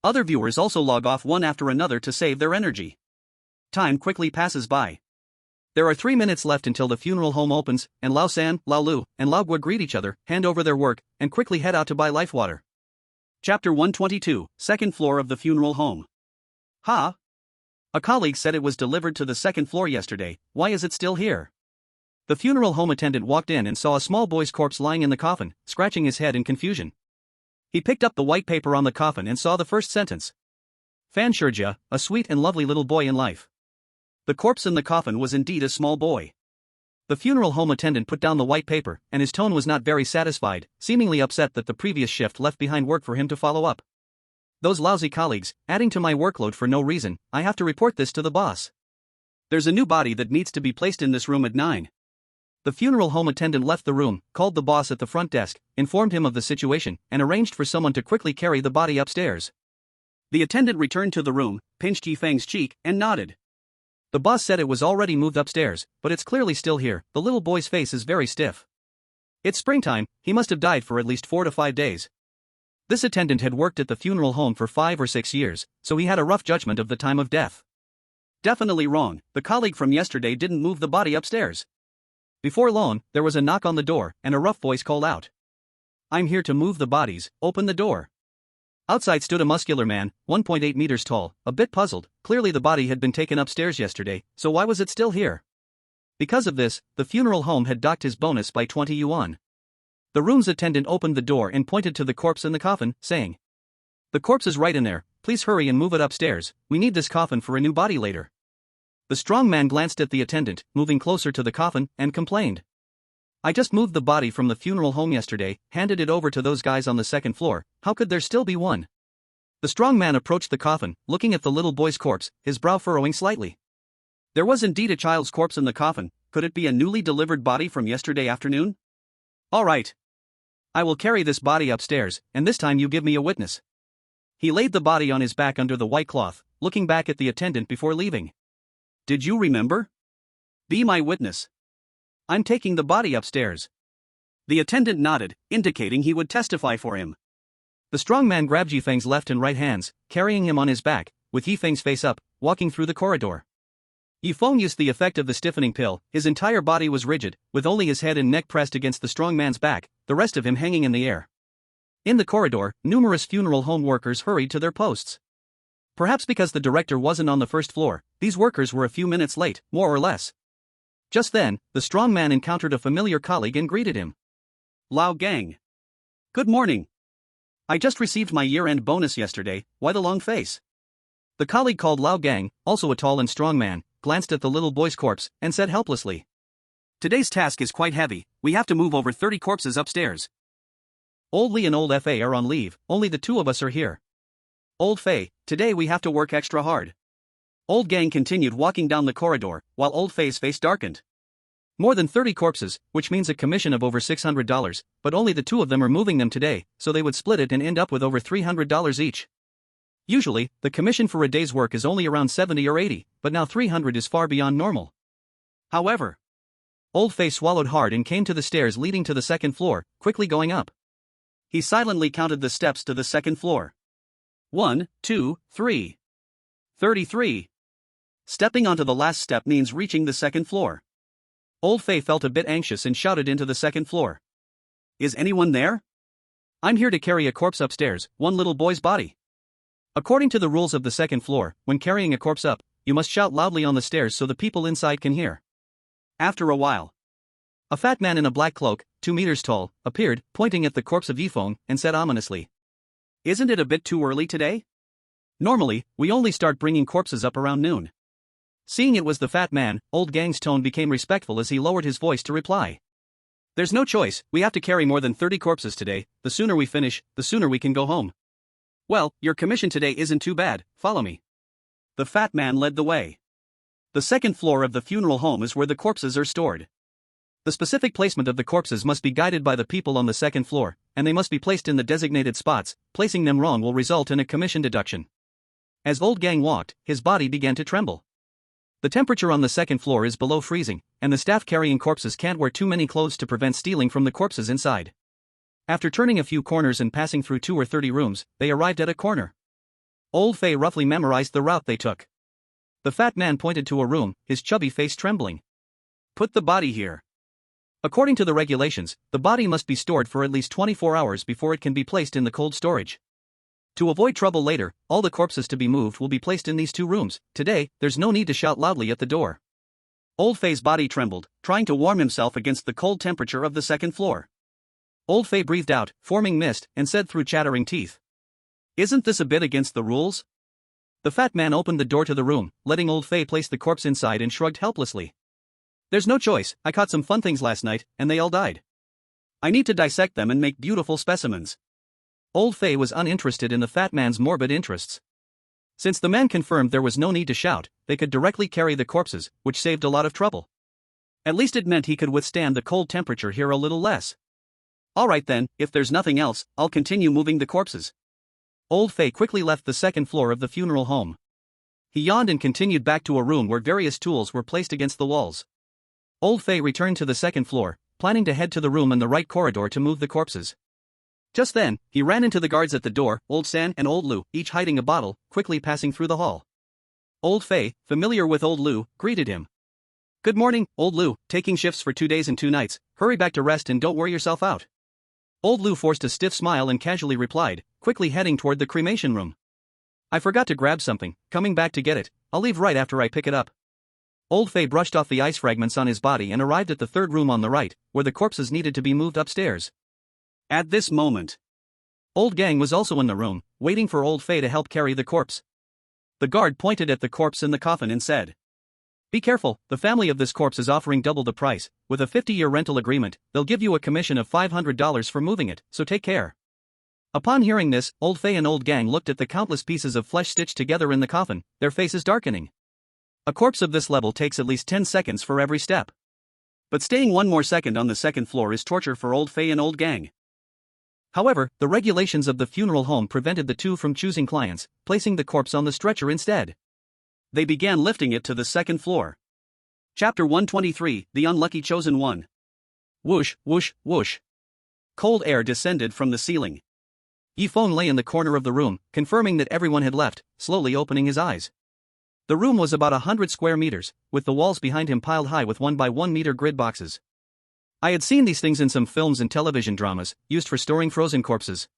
S1: Other viewers also log off one after another to save their energy. Time quickly passes by. There are 3 minutes left until the funeral home opens, and Lao San, Lao Lu, and Lao Gua greet each other, hand over their work, and quickly head out to buy life water. Chapter 122, Second Floor of the Funeral Home. Ha! A colleague said it was delivered to the second floor yesterday, why is it still here? The funeral home attendant walked in and saw a small boy's corpse lying in the coffin, scratching his head in confusion. He picked up the white paper on the coffin and saw the first sentence. Fan Shurjia, a sweet and lovely little boy in life. The corpse in the coffin was indeed a small boy. The funeral home attendant put down the white paper, and his tone was not very satisfied, seemingly upset that the previous shift left behind work for him to follow up. Those lousy colleagues, adding to my workload for no reason, I have to report this to the boss. There's a new body that needs to be placed in this room at 9. The funeral home attendant left the room, called the boss at the front desk, informed him of the situation, and arranged for someone to quickly carry the body upstairs. The attendant returned to the room, pinched Feng's cheek, and nodded. The boss said it was already moved upstairs, but it's clearly still here, the little boy's face is very stiff. It's springtime, he must have died for at least 4 to 5 days. This attendant had worked at the funeral home for 5 or 6 years, so he had a rough judgment of the time of death. Definitely wrong, the colleague from yesterday didn't move the body upstairs. Before long, there was a knock on the door, and a rough voice called out. I'm here to move the bodies, open the door. Outside stood a muscular man, 1.8 meters tall, a bit puzzled, clearly the body had been taken upstairs yesterday, so why was it still here? Because of this, the funeral home had docked his bonus by 20 yuan. The room's attendant opened the door and pointed to the corpse in the coffin, saying, The corpse is right in there, please hurry and move it upstairs, we need this coffin for a new body later. The strong man glanced at the attendant, moving closer to the coffin, and complained. I just moved the body from the funeral home yesterday, handed it over to those guys on the second floor, how could there still be one? The strong man approached the coffin, looking at the little boy's corpse, his brow furrowing slightly. There was indeed a child's corpse in the coffin, could it be a newly delivered body from yesterday afternoon? All right. I will carry this body upstairs, and this time you give me a witness. He laid the body on his back under the white cloth, looking back at the attendant before leaving. Did you remember? Be my witness. I'm taking the body upstairs. The attendant nodded, indicating he would testify for him. The strong man grabbed Yifeng's left and right hands, carrying him on his back, with Yifeng's face up, walking through the corridor. Yifeng used the effect of the stiffening pill, his entire body was rigid, with only his head and neck pressed against the strong man's back, the rest of him hanging in the air. In the corridor, numerous funeral home workers hurried to their posts. Perhaps because the director wasn't on the first floor, these workers were a few minutes late, more or less. Just then, the strong man encountered a familiar colleague and greeted him. Lao Gang. Good morning. I just received my year-end bonus yesterday, why the long face? The colleague called Lao Gang, also a tall and strong man, glanced at the little boy's corpse, and said helplessly. Today's task is quite heavy, we have to move over 30 corpses upstairs. Old Li and Old Fa are on leave, only the 2 of us are here. Old Fei, today we have to work extra hard. Old Gang continued walking down the corridor, while Old Fei's face darkened. More than 30 corpses, which means a commission of over $600, but only the 2 of them are moving them today, so they would split it and end up with over $300 each. Usually, the commission for a day's work is only around 70 or 80, but now 300 is far beyond normal. However, Old Fei swallowed hard and came to the stairs leading to the second floor, quickly going up. He silently counted the steps to the second floor. 1, 2, 3. 33. Stepping onto the last step means reaching the second floor. Old Fei felt a bit anxious and shouted into the second floor. Is anyone there? I'm here to carry a corpse upstairs, one little boy's body. According to the rules of the second floor, when carrying a corpse up, you must shout loudly on the stairs so the people inside can hear. After a while, a fat man in a black cloak, 2 meters tall, appeared, pointing at the corpse of Feng, and said ominously, Isn't it a bit too early today? Normally, we only start bringing corpses up around noon. Seeing it was the fat man, Old Gang's tone became respectful as he lowered his voice to reply. There's no choice, we have to carry more than 30 corpses today, the sooner we finish, the sooner we can go home. Well, your commission today isn't too bad, follow me. The fat man led the way. The second floor of the funeral home is where the corpses are stored. The specific placement of the corpses must be guided by the people on the second floor, and they must be placed in the designated spots. Placing them wrong will result in a commission deduction. As Old Gang walked, his body began to tremble. The temperature on the second floor is below freezing, and the staff carrying corpses can't wear too many clothes to prevent stealing from the corpses inside. After turning a few corners and passing through 2 or 30 rooms, they arrived at a corner. Old Fei roughly memorized the route they took. The fat man pointed to a room, his chubby face trembling. Put the body here. According to the regulations, the body must be stored for at least 24 hours before it can be placed in the cold storage. To avoid trouble later, all the corpses to be moved will be placed in these 2 rooms. Today, there's no need to shout loudly at the door. Old Fei's body trembled, trying to warm himself against the cold temperature of the second floor. Old Fei breathed out, forming mist, and said through chattering teeth, Isn't this a bit against the rules? The fat man opened the door to the room, letting Old Fei place the corpse inside and shrugged helplessly. There's no choice, I caught some fun things last night, and they all died. I need to dissect them and make beautiful specimens. Old Fei was uninterested in the fat man's morbid interests. Since the man confirmed there was no need to shout, they could directly carry the corpses, which saved a lot of trouble. At least it meant he could withstand the cold temperature here a little less. Alright then, if there's nothing else, I'll continue moving the corpses. Old Fei quickly left the second floor of the funeral home. He yawned and continued back to a room where various tools were placed against the walls. Old Fei returned to the second floor, planning to head to the room in the right corridor to move the corpses. Just then, he ran into the guards at the door, Old San and Old Lu, each hiding a bottle, quickly passing through the hall. Old Fei, familiar with Old Lu, greeted him. Good morning, Old Lu, taking shifts for 2 days and 2 nights, hurry back to rest and don't wear yourself out. Old Lu forced a stiff smile and casually replied, quickly heading toward the cremation room. I forgot to grab something, coming back to get it, I'll leave right after I pick it up. Old Fei brushed off the ice fragments on his body and arrived at the third room on the right, where the corpses needed to be moved upstairs. At this moment, Old Gang was also in the room, waiting for Old Fei to help carry the corpse. The guard pointed at the corpse in the coffin and said, Be careful, the family of this corpse is offering double the price. With a 50-year rental agreement, they'll give you a commission of $500 for moving it, so take care. Upon hearing this, Old Fei and Old Gang looked at the countless pieces of flesh stitched together in the coffin, their faces darkening. A corpse of this level takes at least 10 seconds for every step. But staying one more second on the second floor is torture for Old Fei and Old Gang. However, the regulations of the funeral home prevented the two from choosing clients, placing the corpse on the stretcher instead. They began lifting it to the second floor. Chapter 123, The Unlucky Chosen One. Whoosh, whoosh, whoosh. Cold air descended from the ceiling. Feng lay in the corner of the room, confirming that everyone had left, slowly opening his eyes. The room was about 100 square meters, with the walls behind him piled high with 1 by 1 meter grid boxes. I had seen these things in some films and television dramas, used for storing frozen corpses.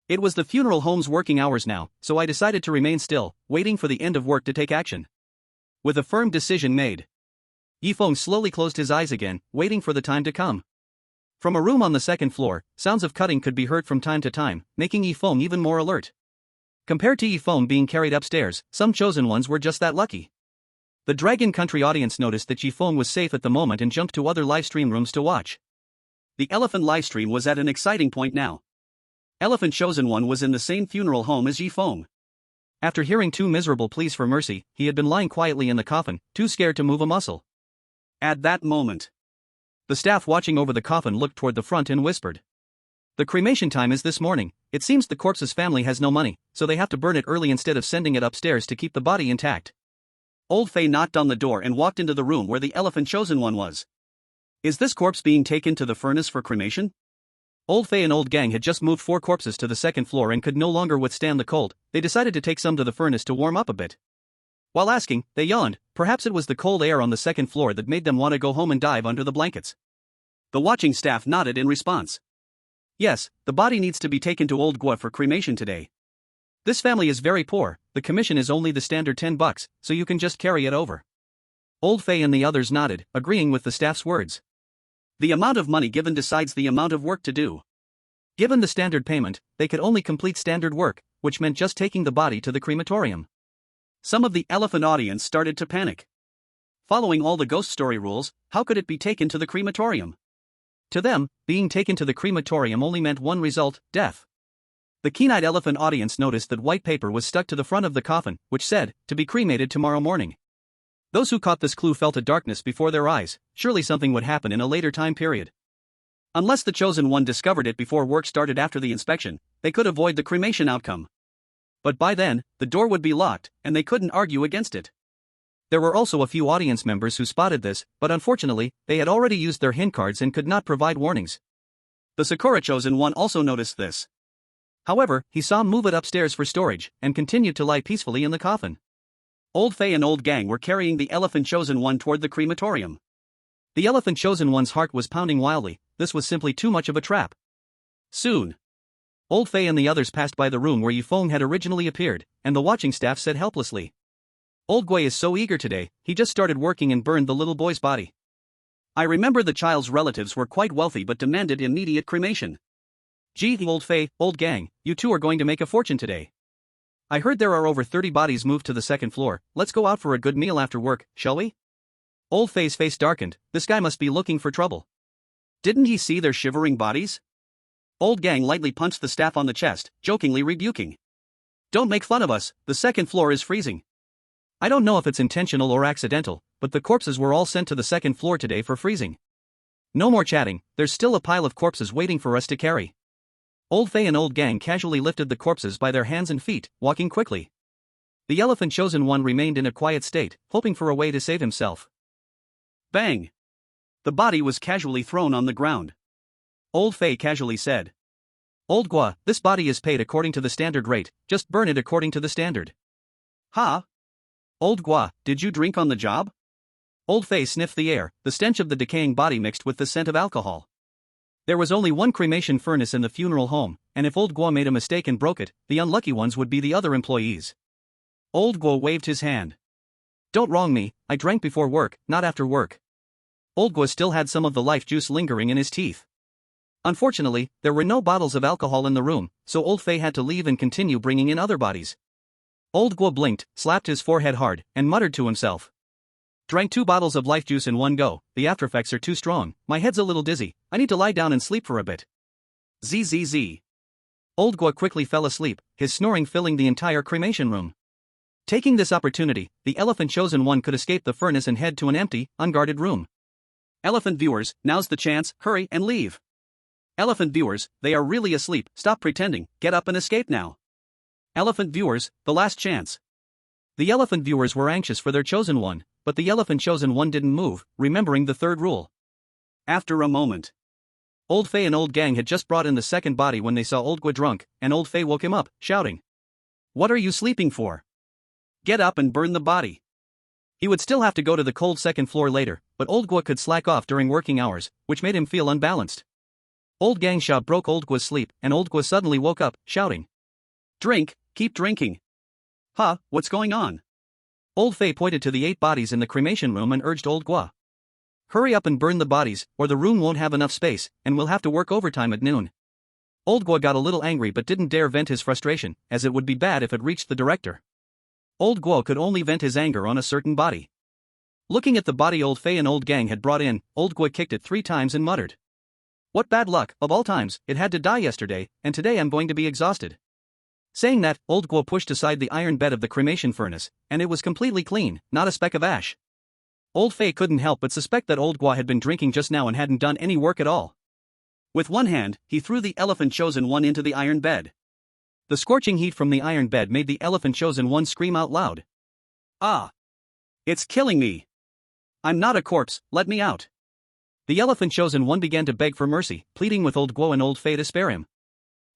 S1: It was the funeral home's working hours now, so I decided to remain still, waiting for the end of work to take action. With a firm decision made, Feng slowly closed his eyes again, waiting for the time to come. From a room on the second floor, sounds of cutting could be heard from time to time, making Feng even more alert. Compared to Feng being carried upstairs, some chosen ones were just that lucky. The Dragon Country audience noticed that Feng was safe at the moment and jumped to other livestream rooms to watch. The Elephant livestream was at an exciting point now. Elephant Chosen One was in the same funeral home as Feng. After hearing 2 miserable pleas for mercy, he had been lying quietly in the coffin, too scared to move a muscle. At that moment, the staff watching over the coffin looked toward the front and whispered. The cremation time is this morning. It seems the corpse's family has no money, so they have to burn it early instead of sending it upstairs to keep the body intact. Old Fei knocked on the door and walked into the room where the Elephant Chosen One was. Is this corpse being taken to the furnace for cremation? Old Fei and Old Gang had just moved 4 corpses to the second floor and could no longer withstand the cold. They decided to take some to the furnace to warm up a bit. While asking, they yawned. Perhaps it was the cold air on the second floor that made them want to go home and dive under the blankets. The watching staff nodded in response. Yes, the body needs to be taken to Old Gua for cremation today. This family is very poor. The commission is only the standard $10, so you can just carry it over. Old Fei and the others nodded, agreeing with the staff's words. The amount of money given decides the amount of work to do. Given the standard payment, they could only complete standard work, which meant just taking the body to the crematorium. Some of the elephant audience started to panic. Following all the ghost story rules, how could it be taken to the crematorium? To them, being taken to the crematorium only meant one result: death. The keen-eyed elephant audience noticed that white paper was stuck to the front of the coffin, which said, "To be cremated tomorrow morning." Those who caught this clue felt a darkness before their eyes. Surely something would happen in a later time period. Unless the chosen one discovered it before work started after the inspection, they could avoid the cremation outcome. But by then, the door would be locked, and they couldn't argue against it. There were also a few audience members who spotted this, but unfortunately, they had already used their hint cards and could not provide warnings. The Sakura chosen one also noticed this. However, he saw him move it upstairs for storage, and continued to lie peacefully in the coffin. Old Fei and Old Gang were carrying the elephant chosen one toward the crematorium. The elephant chosen one's heart was pounding wildly. This was simply too much of a trap. Soon, Old Fei and the others passed by the room where Feng had originally appeared, and the watching staff said helplessly, "Old Gui is so eager today, he just started working and burned the little boy's body. I remember the child's relatives were quite wealthy but demanded immediate cremation. Gee, Old Fei, Old Gang, you two are going to make a fortune today. I heard there are over 30 bodies moved to the second floor. Let's go out for a good meal after work, shall we?" Old Fei's face darkened. This guy must be looking for trouble. Didn't he see their shivering bodies? Old Gang lightly punched the staff on the chest, jokingly rebuking. "Don't make fun of us, the second floor is freezing. I don't know if it's intentional or accidental, but the corpses were all sent to the second floor today for freezing. No more chatting, there's still a pile of corpses waiting for us to carry." Old Fei and Old Gang casually lifted the corpses by their hands and feet, walking quickly. The elephant chosen one remained in a quiet state, hoping for a way to save himself. Bang! The body was casually thrown on the ground. Old Fei casually said, "Old Gua, this body is paid according to the standard rate, just burn it according to the standard." "Ha? Old Gua, did you drink on the job?" Old Fei sniffed the air. The stench of the decaying body mixed with the scent of alcohol. There was only one cremation furnace in the funeral home, and if Old Gua made a mistake and broke it, the unlucky ones would be the other employees. Old Gua waved his hand. "Don't wrong me, I drank before work, not after work." Old Gua still had some of the life juice lingering in his teeth. Unfortunately, there were no bottles of alcohol in the room, so Old Fei had to leave and continue bringing in other bodies. Old Gua blinked, slapped his forehead hard, and muttered to himself. "Drank 2 bottles of life juice in one go, the aftereffects are too strong, my head's a little dizzy, I need to lie down and sleep for a bit. Zzz. Old Gua quickly fell asleep, his snoring filling the entire cremation room. Taking this opportunity, the elephant chosen one could escape the furnace and head to an empty, unguarded room. Elephant viewers, now's the chance, hurry and leave. Elephant viewers, they are really asleep, stop pretending, get up and escape now. Elephant viewers, the last chance." The elephant viewers were anxious for their chosen one, but the elephant chosen one didn't move, remembering the third rule. After a moment, Old Fei and Old Gang had just brought in the second body when they saw Old Gua drunk, and Old Fei woke him up, shouting, "What are you sleeping for? Get up and burn the body." He would still have to go to the cold second floor later, but Old Gua could slack off during working hours, which made him feel unbalanced. Old Gang's shout broke Old Gua's sleep, and Old Gua suddenly woke up, shouting, "Drink, keep drinking." "Huh, what's going on?" Old Fei pointed to the 8 bodies in the cremation room and urged Old Gua, "Hurry up and burn the bodies, or the room won't have enough space, and we'll have to work overtime at noon." Old Gua got a little angry but didn't dare vent his frustration, as it would be bad if it reached the director. Old Gua could only vent his anger on a certain body. Looking at the body Old Fei and Old Gang had brought in, Old Gua kicked it 3 times and muttered, "What bad luck, of all times, it had to die yesterday, and today I'm going to be exhausted." Saying that, Old Gua pushed aside the iron bed of the cremation furnace, and it was completely clean, not a speck of ash. Old Fei couldn't help but suspect that Old Gua had been drinking just now and hadn't done any work at all. With one hand, he threw the elephant chosen one into the iron bed. The scorching heat from the iron bed made the elephant chosen one scream out loud. "Ah! It's killing me! I'm not a corpse, let me out!" The elephant chosen one began to beg for mercy, pleading with old Guo and old Fei to spare him.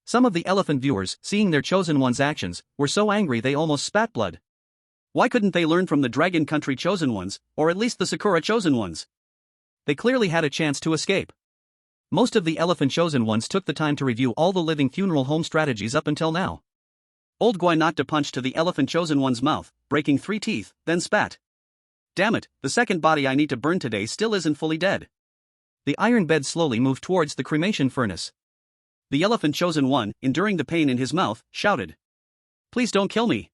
S1: Some of the elephant viewers, seeing their chosen one's actions, were so angry they almost spat blood. Why couldn't they learn from the Dragon Country chosen ones, or at least the Sakura chosen ones? They clearly had a chance to escape. Most of the elephant chosen ones took the time to review all the living funeral home strategies up until now. Old Guai knocked a punch to the elephant chosen one's mouth, breaking 3 teeth, then spat. Damn it, the second body I need to burn today still isn't fully dead. The iron bed slowly moved towards the cremation furnace. The elephant chosen one, enduring the pain in his mouth, shouted. Please don't kill me.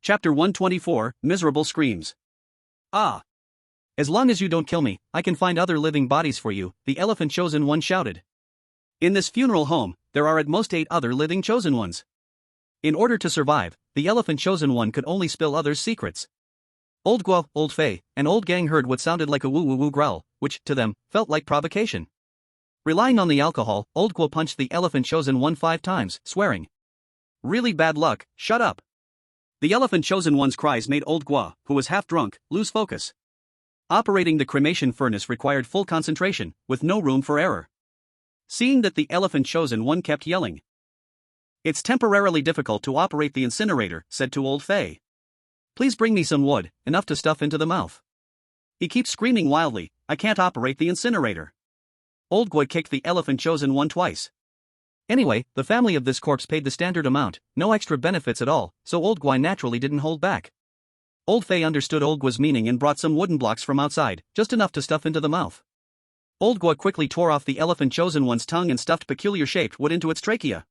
S1: Chapter 124, Miserable Screams. Ah! As long as you don't kill me, I can find other living bodies for you, the elephant chosen one shouted. In this funeral home, there are at most 8 other living chosen ones. In order to survive, the elephant chosen one could only spill others' secrets. Old Guo, old Fei, and old Gang heard what sounded like a woo-woo-woo growl, which, to them, felt like provocation. Relying on the alcohol, old Guo punched the elephant chosen one 5 times, swearing. Really bad luck, shut up. The elephant chosen one's cries made old Guo, who was half drunk, lose focus. Operating the cremation furnace required full concentration, with no room for error. Seeing that the elephant chosen one kept yelling. It's temporarily difficult to operate the incinerator, said to old Fei. Please bring me some wood, enough to stuff into the mouth. He keeps screaming wildly, I can't operate the incinerator. Old Guo kicked the elephant chosen one twice. Anyway, the family of this corpse paid the standard amount, no extra benefits at all, so old Guai naturally didn't hold back. Old Fei understood old Guo's meaning and brought some wooden blocks from outside, just enough to stuff into the mouth. Old Guo quickly tore off the elephant chosen one's tongue and stuffed peculiar-shaped wood into its trachea.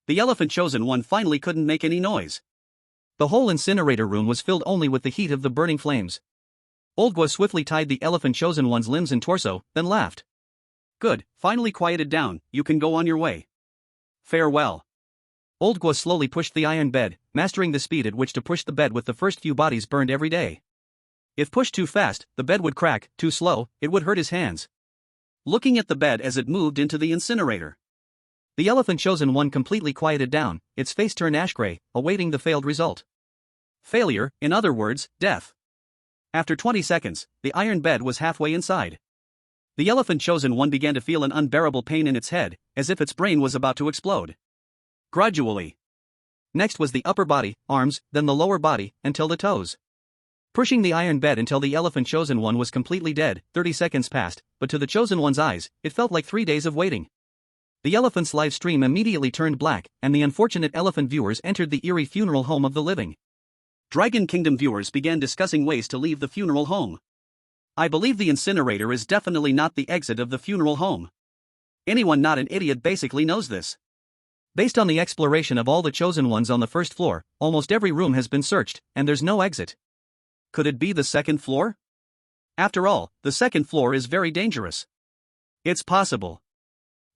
S1: The elephant chosen one finally couldn't make any noise. The whole incinerator room was filled only with the heat of the burning flames. Old Guo swiftly tied the elephant chosen one's limbs and torso, then laughed. Good, finally quieted down, you can go on your way. Farewell. Old Guo slowly pushed the iron bed, mastering the speed at which to push the bed with the first few bodies burned every day. If pushed too fast, the bed would crack, too slow, it would hurt his hands. Looking at the bed as it moved into the incinerator. The elephant chosen one completely quieted down, its face turned ash-gray, awaiting the failed result. Failure, in other words, death. After 20 seconds, the iron bed was halfway inside. The elephant chosen one began to feel an unbearable pain in its head, as if its brain was about to explode. Gradually. Next was the upper body, arms, then the lower body, until the toes. Pushing the iron bed until the elephant chosen one was completely dead, 30 seconds passed, but to the chosen one's eyes, it felt like 3 days of waiting. The elephant's live stream immediately turned black, and the unfortunate elephant viewers entered the eerie funeral home of the living. Dragon Kingdom viewers began discussing ways to leave the funeral home. I believe the incinerator is definitely not the exit of the funeral home. Anyone not an idiot basically knows this. Based on the exploration of all the chosen ones on the first floor, almost every room has been searched, and there's no exit. Could it be the second floor? After all, the second floor is very dangerous. It's possible.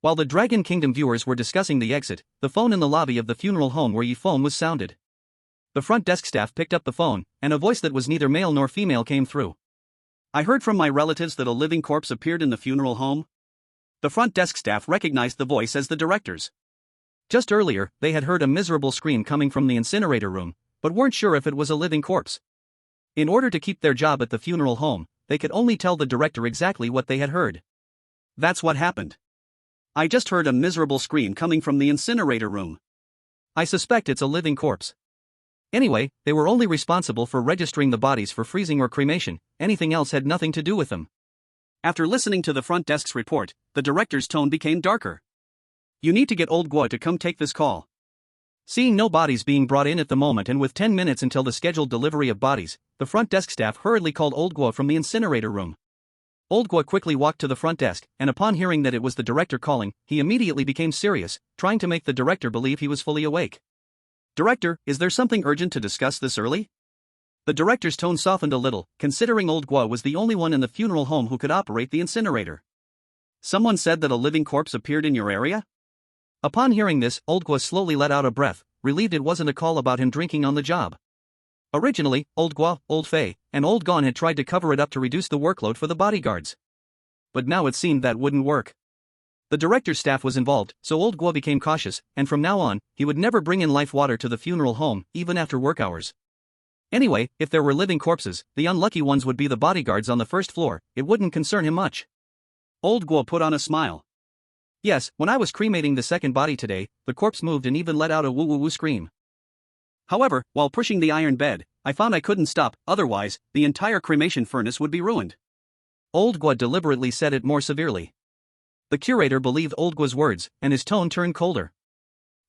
S1: While the Dragon Kingdom viewers were discussing the exit, the phone in the lobby of the funeral home where Yi phone was sounded. The front desk staff picked up the phone, and a voice that was neither male nor female came through. I heard from my relatives that a living corpse appeared in the funeral home. The front desk staff recognized the voice as the director's. Just earlier, they had heard a miserable scream coming from the incinerator room, but weren't sure if it was a living corpse. In order to keep their job at the funeral home, they could only tell the director exactly what they had heard. That's what happened. I just heard a miserable scream coming from the incinerator room. I suspect it's a living corpse. Anyway, they were only responsible for registering the bodies for freezing or cremation, anything else had nothing to do with them. After listening to the front desk's report, the director's tone became darker. You need to get old Guo to come take this call. Seeing no bodies being brought in at the moment and with 10 minutes until the scheduled delivery of bodies, the front desk staff hurriedly called old Guo from the incinerator room. Old Guo quickly walked to the front desk, and upon hearing that it was the director calling, he immediately became serious, trying to make the director believe he was fully awake. Director, is there something urgent to discuss this early? The director's tone softened a little, considering old Guo was the only one in the funeral home who could operate the incinerator. Someone said that a living corpse appeared in your area? Upon hearing this, old Guo slowly let out a breath, relieved it wasn't a call about him drinking on the job. Originally, old Guo, old Fei, and old Gon had tried to cover it up to reduce the workload for the bodyguards. But now it seemed that wouldn't work. The director's staff was involved, so old Guo became cautious, and from now on, he would never bring in life water to the funeral home, even after work hours. Anyway, if there were living corpses, the unlucky ones would be the bodyguards on the first floor, it wouldn't concern him much. Old Guo put on a smile. Yes, when I was cremating the second body today, the corpse moved and even let out a woo-woo-woo scream. However, while pushing the iron bed, I found I couldn't stop, otherwise, the entire cremation furnace would be ruined. Old Guo deliberately said it more severely. The curator believed Old Guo's words, and his tone turned colder.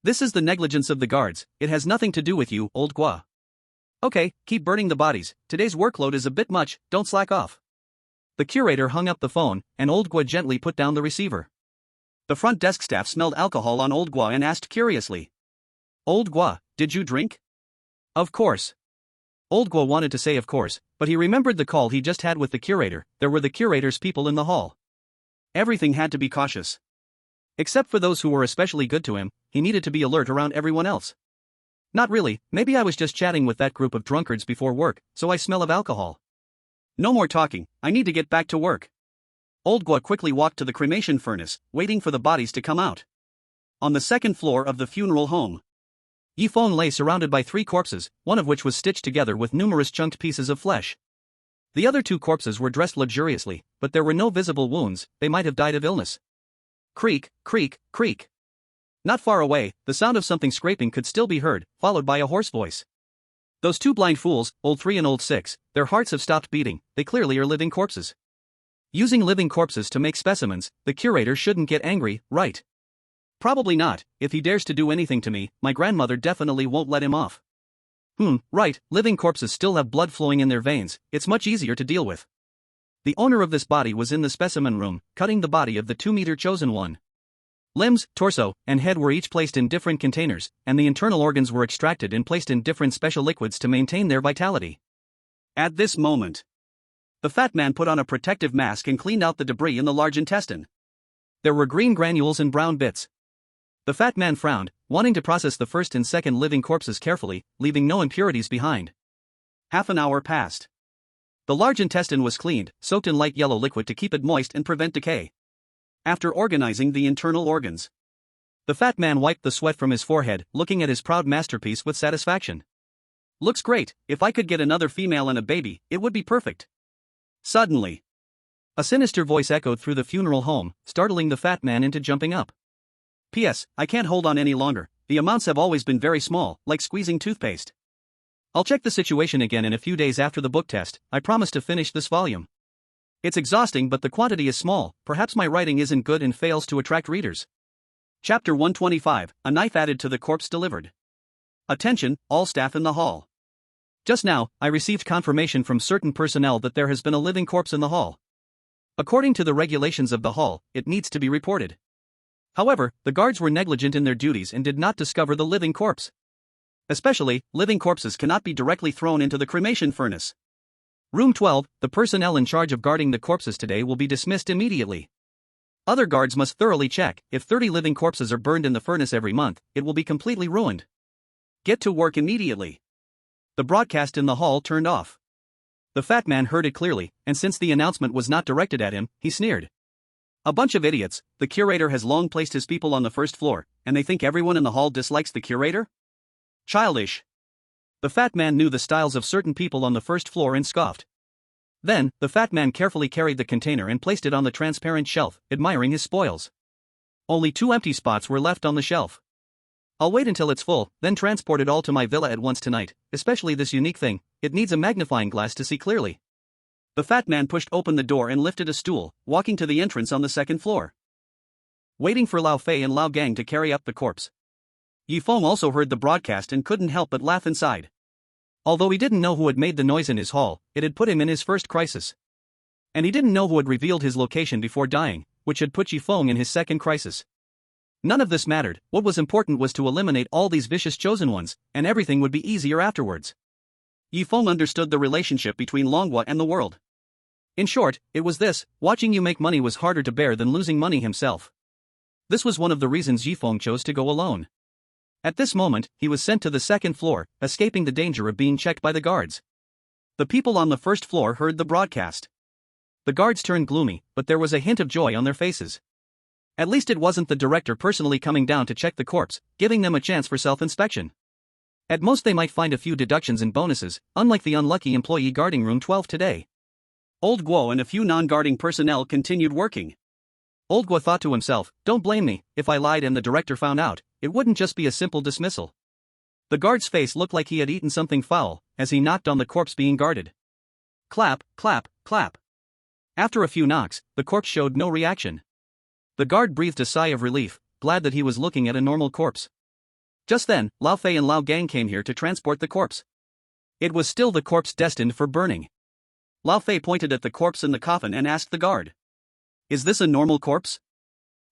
S1: This is the negligence of the guards, it has nothing to do with you, Old Guo. Okay, keep burning the bodies, today's workload is a bit much, don't slack off. The curator hung up the phone, and Old Guo gently put down the receiver. The front desk staff smelled alcohol on Old Guo and asked curiously. Old Guo, did you drink? Of course. Old Guo wanted to say of course, but he remembered the call he just had with the curator. There were the curator's people in the hall. Everything had to be cautious. Except for those who were especially good to him, he needed to be alert around everyone else. Not really, maybe I was just chatting with that group of drunkards before work, so I smell of alcohol. No more talking, I need to get back to work. Old Guo quickly walked to the cremation furnace, waiting for the bodies to come out. On the second floor of the funeral home, Yifeng lay surrounded by 3 corpses, one of which was stitched together with numerous chunked pieces of flesh. The other 2 corpses were dressed luxuriously, but there were no visible wounds, they might have died of illness. Creak, creak, creak. Not far away, the sound of something scraping could still be heard, followed by a hoarse voice. Those 2 blind fools, old 3 and old 6, their hearts have stopped beating, they clearly are living corpses. Using living corpses to make specimens, the curator shouldn't get angry, right? Probably not, if he dares to do anything to me, my grandmother definitely won't let him off. Right, living corpses still have blood flowing in their veins, it's much easier to deal with. The owner of this body was in the specimen room, cutting the body of the 2-meter chosen one. Limbs, torso, and head were each placed in different containers, and the internal organs were extracted and placed in different special liquids to maintain their vitality. At this moment, the fat man put on a protective mask and cleaned out the debris in the large intestine. There were green granules and brown bits. The fat man frowned, wanting to process the first and second living corpses carefully, leaving no impurities behind. Half an hour passed. The large intestine was cleaned, soaked in light yellow liquid to keep it moist and prevent decay. After organizing the internal organs, the fat man wiped the sweat from his forehead, looking at his proud masterpiece with satisfaction. Looks great, if I could get another female and a baby, it would be perfect. Suddenly, a sinister voice echoed through the funeral home, startling the fat man into jumping up. P.S. I can't hold on any longer, the amounts have always been very small, like squeezing toothpaste. I'll check the situation again in a few days after the book test, I promise to finish this volume. It's exhausting but the quantity is small, perhaps my writing isn't good and fails to attract readers. Chapter 125, A Knife Added to the Corpse Delivered. Attention, all staff in the hall. Just now, I received confirmation from certain personnel that there has been a living corpse in the hall. According to the regulations of the hall, it needs to be reported. However, the guards were negligent in their duties and did not discover the living corpse. Especially, living corpses cannot be directly thrown into the cremation furnace. Room 12, the personnel in charge of guarding the corpses today will be dismissed immediately. Other guards must thoroughly check, if 30 living corpses are burned in the furnace every month, it will be completely ruined. Get to work immediately. The broadcast in the hall turned off. The fat man heard it clearly, and since the announcement was not directed at him, he sneered. A bunch of idiots, the curator has long placed his people on the first floor, and they think everyone in the hall dislikes the curator? Childish. The fat man knew the styles of certain people on the first floor and scoffed. Then, the fat man carefully carried the container and placed it on the transparent shelf, admiring his spoils. Only 2 empty spots were left on the shelf. I'll wait until it's full, then transport it all to my villa at once tonight, especially this unique thing, it needs a magnifying glass to see clearly. The fat man pushed open the door and lifted a stool, walking to the entrance on the second floor. Waiting for Lao Fei and Lao Gang to carry up the corpse. Yifeng also heard the broadcast and couldn't help but laugh inside. Although he didn't know who had made the noise in his hall, it had put him in his first crisis. And he didn't know who had revealed his location before dying, which had put Yifeng in his second crisis. None of this mattered, what was important was to eliminate all these vicious chosen ones, and everything would be easier afterwards. Yifeng understood the relationship between Longhua and the world. In short, it was this: watching you make money was harder to bear than losing money himself. This was one of the reasons Yifeng chose to go alone. At this moment, he was sent to the second floor, escaping the danger of being checked by the guards. The people on the first floor heard the broadcast. The guards turned gloomy, but there was a hint of joy on their faces. At least it wasn't the director personally coming down to check the corpse, giving them a chance for self-inspection. At most they might find a few deductions and bonuses, unlike the unlucky employee guarding room 12 today. Old Guo and a few non-guarding personnel continued working. Old Gua thought to himself, don't blame me, if I lied and the director found out, it wouldn't just be a simple dismissal. The guard's face looked like he had eaten something foul, as he knocked on the corpse being guarded. Clap, clap, clap. After a few knocks, the corpse showed no reaction. The guard breathed a sigh of relief, glad that he was looking at a normal corpse. Just then, Lao Fei and Lao Gang came here to transport the corpse. It was still the corpse destined for burning. Lao Fei pointed at the corpse in the coffin and asked the guard, "Is this a normal corpse?"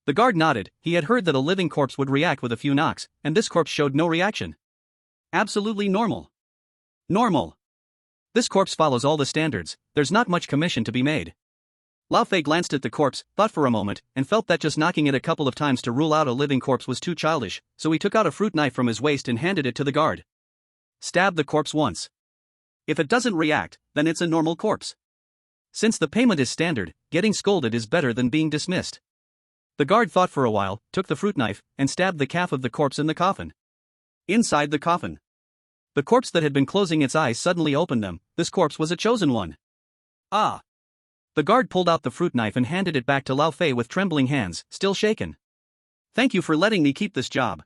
S1: The guard nodded. He had heard that a living corpse would react with a few knocks, and this corpse showed no reaction. Absolutely normal. Normal. This corpse follows all the standards, there's not much commission to be made. Lao Fei glanced at the corpse, thought for a moment, and felt that just knocking it a couple of times to rule out a living corpse was too childish, so he took out a fruit knife from his waist and handed it to the guard. Stab the corpse once. If it doesn't react, then it's a normal corpse. Since the payment is standard, getting scolded is better than being dismissed. The guard thought for a while, took the fruit knife, and stabbed the calf of the corpse in the coffin. Inside the coffin, the corpse that had been closing its eyes suddenly opened them. This corpse was a chosen one. Ah! The guard pulled out the fruit knife and handed it back to Lao Fei with trembling hands, still shaken. Thank you for letting me keep this job.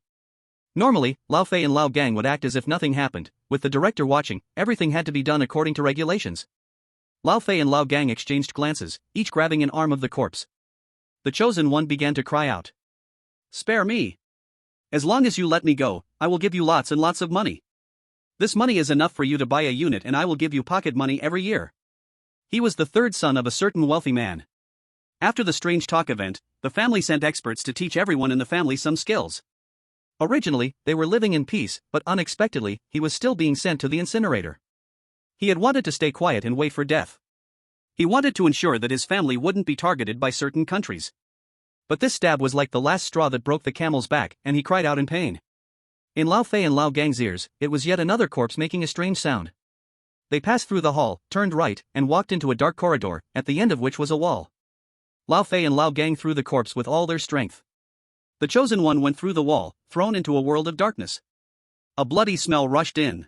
S1: Normally, Lao Fei and Lao Gang would act as if nothing happened. With the director watching, everything had to be done according to regulations. Lao Fei and Lao Gang exchanged glances, each grabbing an arm of the corpse. The chosen one began to cry out. Spare me. As long as you let me go, I will give you lots and lots of money. This money is enough for you to buy a unit and I will give you pocket money every year. He was the third son of a certain wealthy man. After the strange talk event, the family sent experts to teach everyone in the family some skills. Originally, they were living in peace, but unexpectedly, he was still being sent to the incinerator. He had wanted to stay quiet and wait for death. He wanted to ensure that his family wouldn't be targeted by certain countries. But this stab was like the last straw that broke the camel's back, and he cried out in pain. In Lao Fei and Lao Gang's ears, it was yet another corpse making a strange sound. They passed through the hall, turned right, and walked into a dark corridor, at the end of which was a wall. Lao Fei and Lao Gang threw the corpse with all their strength. The chosen one went through the wall, thrown into a world of darkness. A bloody smell rushed in.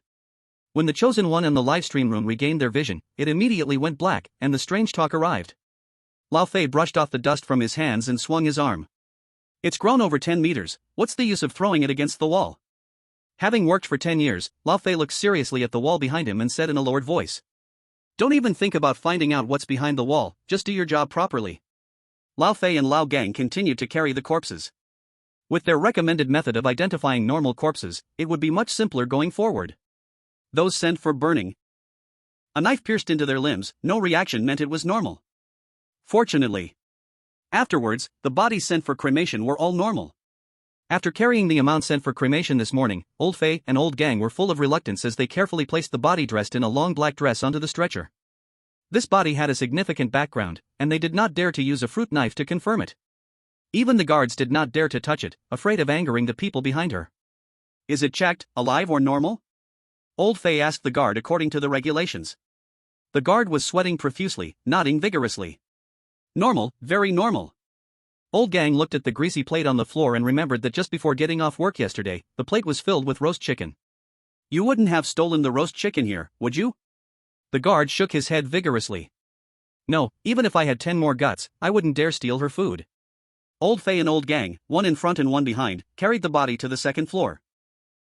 S1: When the chosen one in the livestream room regained their vision, it immediately went black, and the strange talk arrived. Lao Fei brushed off the dust from his hands and swung his arm. It's grown over 10 meters, what's the use of throwing it against the wall? Having worked for 10 years, Lao Fei looked seriously at the wall behind him and said in a lowered voice. Don't even think about finding out what's behind the wall, just do your job properly. Lao Fei and Lao Gang continued to carry the corpses. With their recommended method of identifying normal corpses, it would be much simpler going forward. Those sent for burning. A knife pierced into their limbs, no reaction meant it was normal. Fortunately. Afterwards, the bodies sent for cremation were all normal. After carrying the amount sent for cremation this morning, Old Fei and Old Gang were full of reluctance as they carefully placed the body dressed in a long black dress onto the stretcher. This body had a significant background, and they did not dare to use a fruit knife to confirm it. Even the guards did not dare to touch it, afraid of angering the people behind her. Is it checked, alive or normal? Old Fei asked the guard according to the regulations. The guard was sweating profusely, nodding vigorously. Normal, very normal. Old Gang looked at the greasy plate on the floor and remembered that just before getting off work yesterday, the plate was filled with roast chicken. You wouldn't have stolen the roast chicken here, would you? The guard shook his head vigorously. No, even if I had 10 more guts, I wouldn't dare steal her food. Old Fei and Old Gang, one in front and one behind, carried the body to the second floor.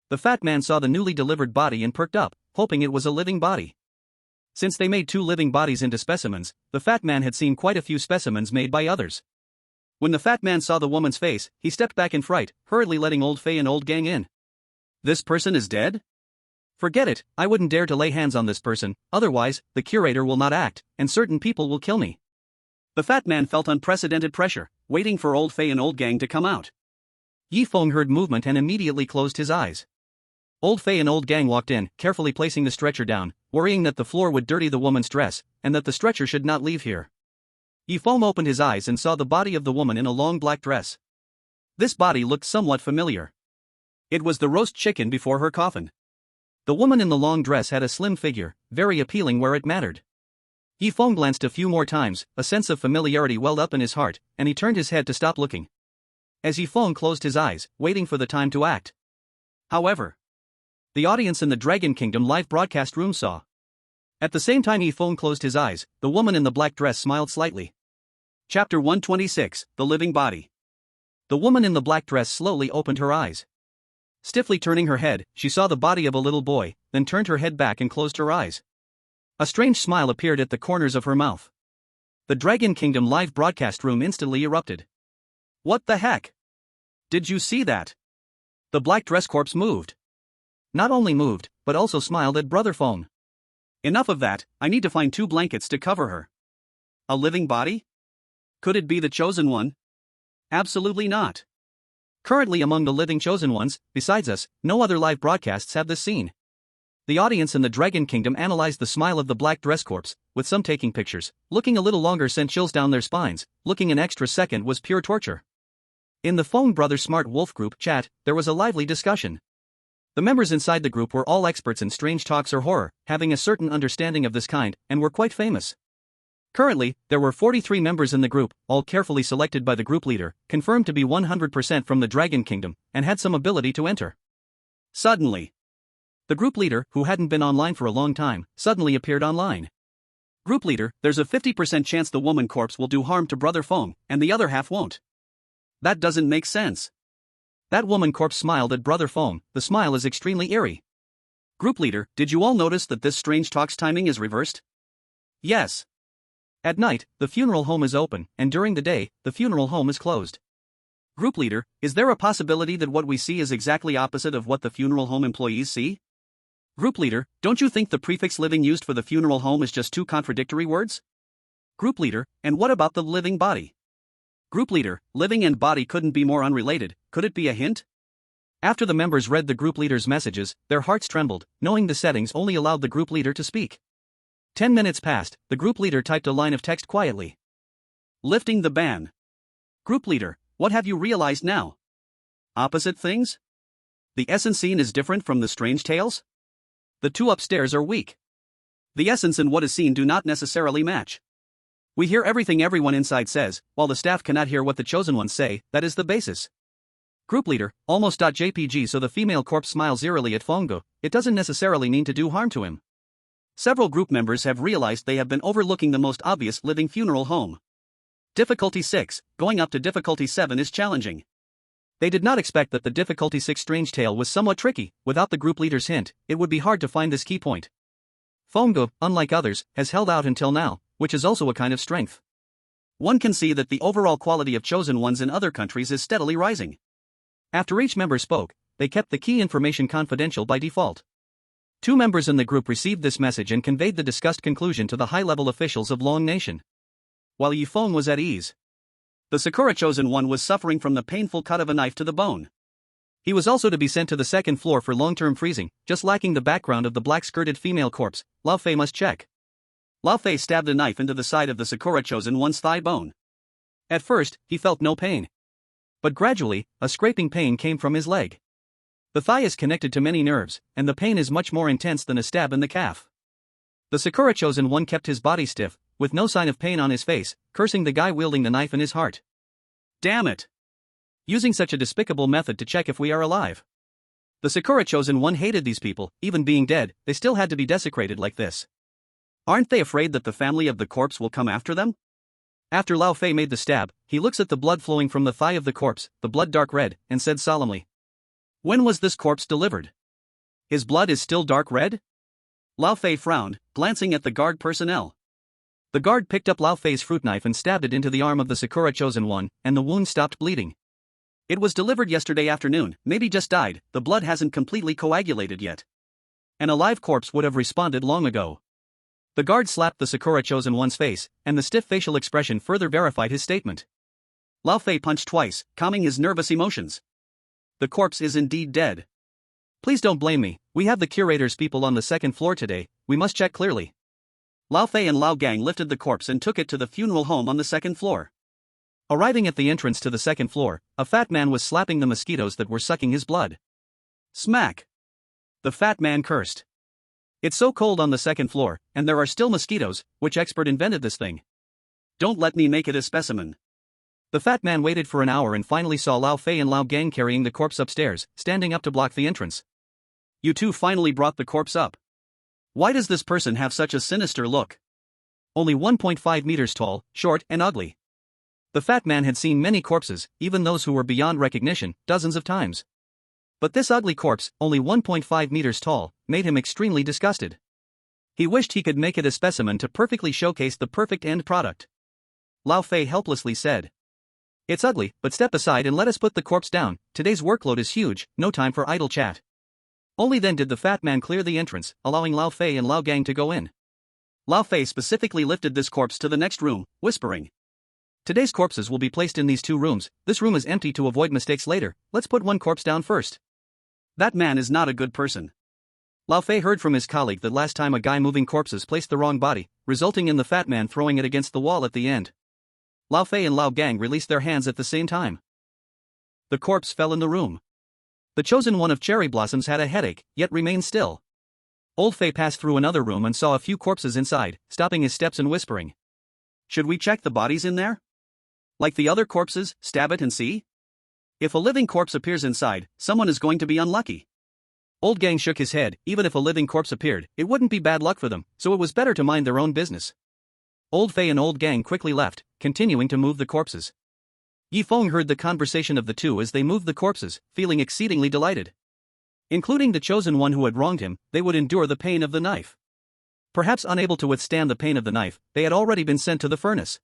S1: The fat man saw the newly delivered body and perked up, hoping it was a living body. Since they made 2 living bodies into specimens, the fat man had seen quite a few specimens made by others. When the fat man saw the woman's face, he stepped back in fright, hurriedly letting Old Fei and Old Gang in. This person is dead? Forget it, I wouldn't dare to lay hands on this person, otherwise, the curator will not act, and certain people will kill me. The fat man felt unprecedented pressure, waiting for Old Fei and Old Gang to come out. Yi Feng heard movement and immediately closed his eyes. Old Fei and Old Gang walked in, carefully placing the stretcher down, worrying that the floor would dirty the woman's dress, and that the stretcher should not leave here. Yi Feng opened his eyes and saw the body of the woman in a long black dress. This body looked somewhat familiar. It was the roast chicken before her coffin. The woman in the long dress had a slim figure, very appealing where it mattered. Yi Feng glanced a few more times, a sense of familiarity welled up in his heart, and he turned his head to stop looking. As Yi Feng closed his eyes, waiting for the time to act. However, the audience in the Dragon Kingdom live broadcast room saw. At the same time Yi Feng closed his eyes, the woman in the black dress smiled slightly. Chapter 126, The Living Body. The woman in the black dress slowly opened her eyes. Stiffly turning her head, she saw the body of a little boy, then turned her head back and closed her eyes. A strange smile appeared at the corners of her mouth. The Dragon Kingdom live broadcast room instantly erupted. What the heck? Did you see that? The black dress corpse moved. Not only moved, but also smiled at Brother Feng. Enough of that, I need to find 2 blankets to cover her. A living body? Could it be the chosen one? Absolutely not. Currently among the living chosen ones, besides us, no other live broadcasts have this scene. The audience in the Dragon Kingdom analyzed the smile of the black dress corpse, with some taking pictures. Looking a little longer sent chills down their spines, looking an extra second was pure torture. In the Feng Brothers Smart Wolf group chat, there was a lively discussion. The members inside the group were all experts in strange talks or horror, having a certain understanding of this kind, and were quite famous. Currently, there were 43 members in the group, all carefully selected by the group leader, confirmed to be 100% from the Dragon Kingdom, and had some ability to enter. Suddenly, the group leader, who hadn't been online for a long time, suddenly appeared online. Group leader, there's a 50% chance the woman corpse will do harm to Brother Feng, and the other half won't. That doesn't make sense. That woman corpse smiled at Brother Feng, the smile is extremely eerie. Group leader, did you all notice that this strange talk's timing is reversed? Yes. At night, the funeral home is open, and during the day, the funeral home is closed. Group leader, is there a possibility that what we see is exactly opposite of what the funeral home employees see? Group leader, don't you think the prefix living used for the funeral home is just 2 contradictory words? Group leader, and what about the living body? Group leader, living and body couldn't be more unrelated, could it be a hint? After the members read the group leader's messages, their hearts trembled, knowing the settings only allowed the group leader to speak. 10 minutes passed, the group leader typed a line of text quietly. Lifting the ban. Group leader, what have you realized now? Opposite things? The Asen scene is different from the strange tales? The 2 upstairs are weak. The essence and what is seen do not necessarily match. We hear everything everyone inside says, while the staff cannot hear what the chosen ones say, that is the basis. Group leader, almost.jpg. So the female corpse smiles eerily at Fongo, it doesn't necessarily mean to do harm to him. Several group members have realized they have been overlooking the most obvious living funeral home. Difficulty 6, going up to difficulty 7 is challenging. They did not expect that the difficulty 6 strange tale was somewhat tricky. Without the group leader's hint, it would be hard to find this key point. Fongo, unlike others, has held out until now, which is also a kind of strength. One can see that the overall quality of chosen ones in other countries is steadily rising. After each member spoke, they kept the key information confidential by default. 2 members in the group received this message and conveyed the discussed conclusion to the high-level officials of Long Nation. While Yifeng was at ease, the Sakura chosen one was suffering from the painful cut of a knife to the bone. He was also to be sent to the 2nd floor for long-term freezing, just lacking the background of the black-skirted female corpse. Lao Fei must check. Lao Fei stabbed a knife into the side of the Sakura chosen one's thigh bone. At first, he felt no pain. But gradually, a scraping pain came from his leg. The thigh is connected to many nerves, and the pain is much more intense than a stab in the calf. The Sakura chosen one kept his body stiff, with no sign of pain on his face, cursing the guy wielding the knife in his heart. Damn it! Using such a despicable method to check if we are alive. The Sakura chosen one hated these people, even being dead, they still had to be desecrated like this. Aren't they afraid that the family of the corpse will come after them? After Lao Fei made the stab, he looks at the blood flowing from the thigh of the corpse, the blood dark red, and said solemnly, "When was this corpse delivered? His blood is still dark red?" Lao Fei frowned, glancing at the guard personnel. The guard picked up Lao Fei's fruit knife and stabbed it into the arm of the Sakura chosen one, and the wound stopped bleeding. "It was delivered yesterday afternoon, maybe just died, the blood hasn't completely coagulated yet. An alive corpse would have responded long ago." The guard slapped the Sakura chosen one's face, and the stiff facial expression further verified his statement. Lao Fei punched twice, calming his nervous emotions. The corpse is indeed dead. Please don't blame me, we have the curator's people on the 2nd floor today, we must check clearly. Lao Fei and Lao Gang lifted the corpse and took it to the funeral home on the 2nd floor. Arriving at the entrance to the 2nd floor, a fat man was slapping the mosquitoes that were sucking his blood. Smack! The fat man cursed. It's so cold on the 2nd floor, and there are still mosquitoes. Which expert invented this thing? Don't let me make it a specimen. The fat man waited for an hour and finally saw Lao Fei and Lao Gang carrying the corpse upstairs, standing up to block the entrance. You two finally brought the corpse up. Why does this person have such a sinister look? Only 1.5 meters tall, short and ugly. The fat man had seen many corpses, even those who were beyond recognition, dozens of times. But this ugly corpse, only 1.5 meters tall, made him extremely disgusted. He wished he could make it a specimen to perfectly showcase the perfect end product. Lao Fei helplessly said. It's ugly, but step aside and let us put the corpse down, today's workload is huge, no time for idle chat. Only then did the fat man clear the entrance, allowing Lao Fei and Lao Gang to go in. Lao Fei specifically lifted this corpse to the next room, whispering. Today's corpses will be placed in these 2 rooms, this room is empty to avoid mistakes later, let's put one corpse down first. That man is not a good person. Lao Fei heard from his colleague that last time a guy moving corpses placed the wrong body, resulting in the fat man throwing it against the wall at the end. Lao Fei and Lao Gang released their hands at the same time. The corpse fell in the room. The chosen one of cherry blossoms had a headache, yet remained still. Old Fei passed through another room and saw a few corpses inside, stopping his steps and whispering. Should we check the bodies in there? Like the other corpses, stab it and see? If a living corpse appears inside, someone is going to be unlucky. Old Gang shook his head, even if a living corpse appeared, it wouldn't be bad luck for them, so it was better to mind their own business. Old Fei and Old Gang quickly left, continuing to move the corpses. Yi Feng heard the conversation of the two as they moved the corpses, feeling exceedingly delighted. Including the chosen one who had wronged him, they would endure the pain of the knife. Perhaps unable to withstand the pain of the knife, they had already been sent to the furnace.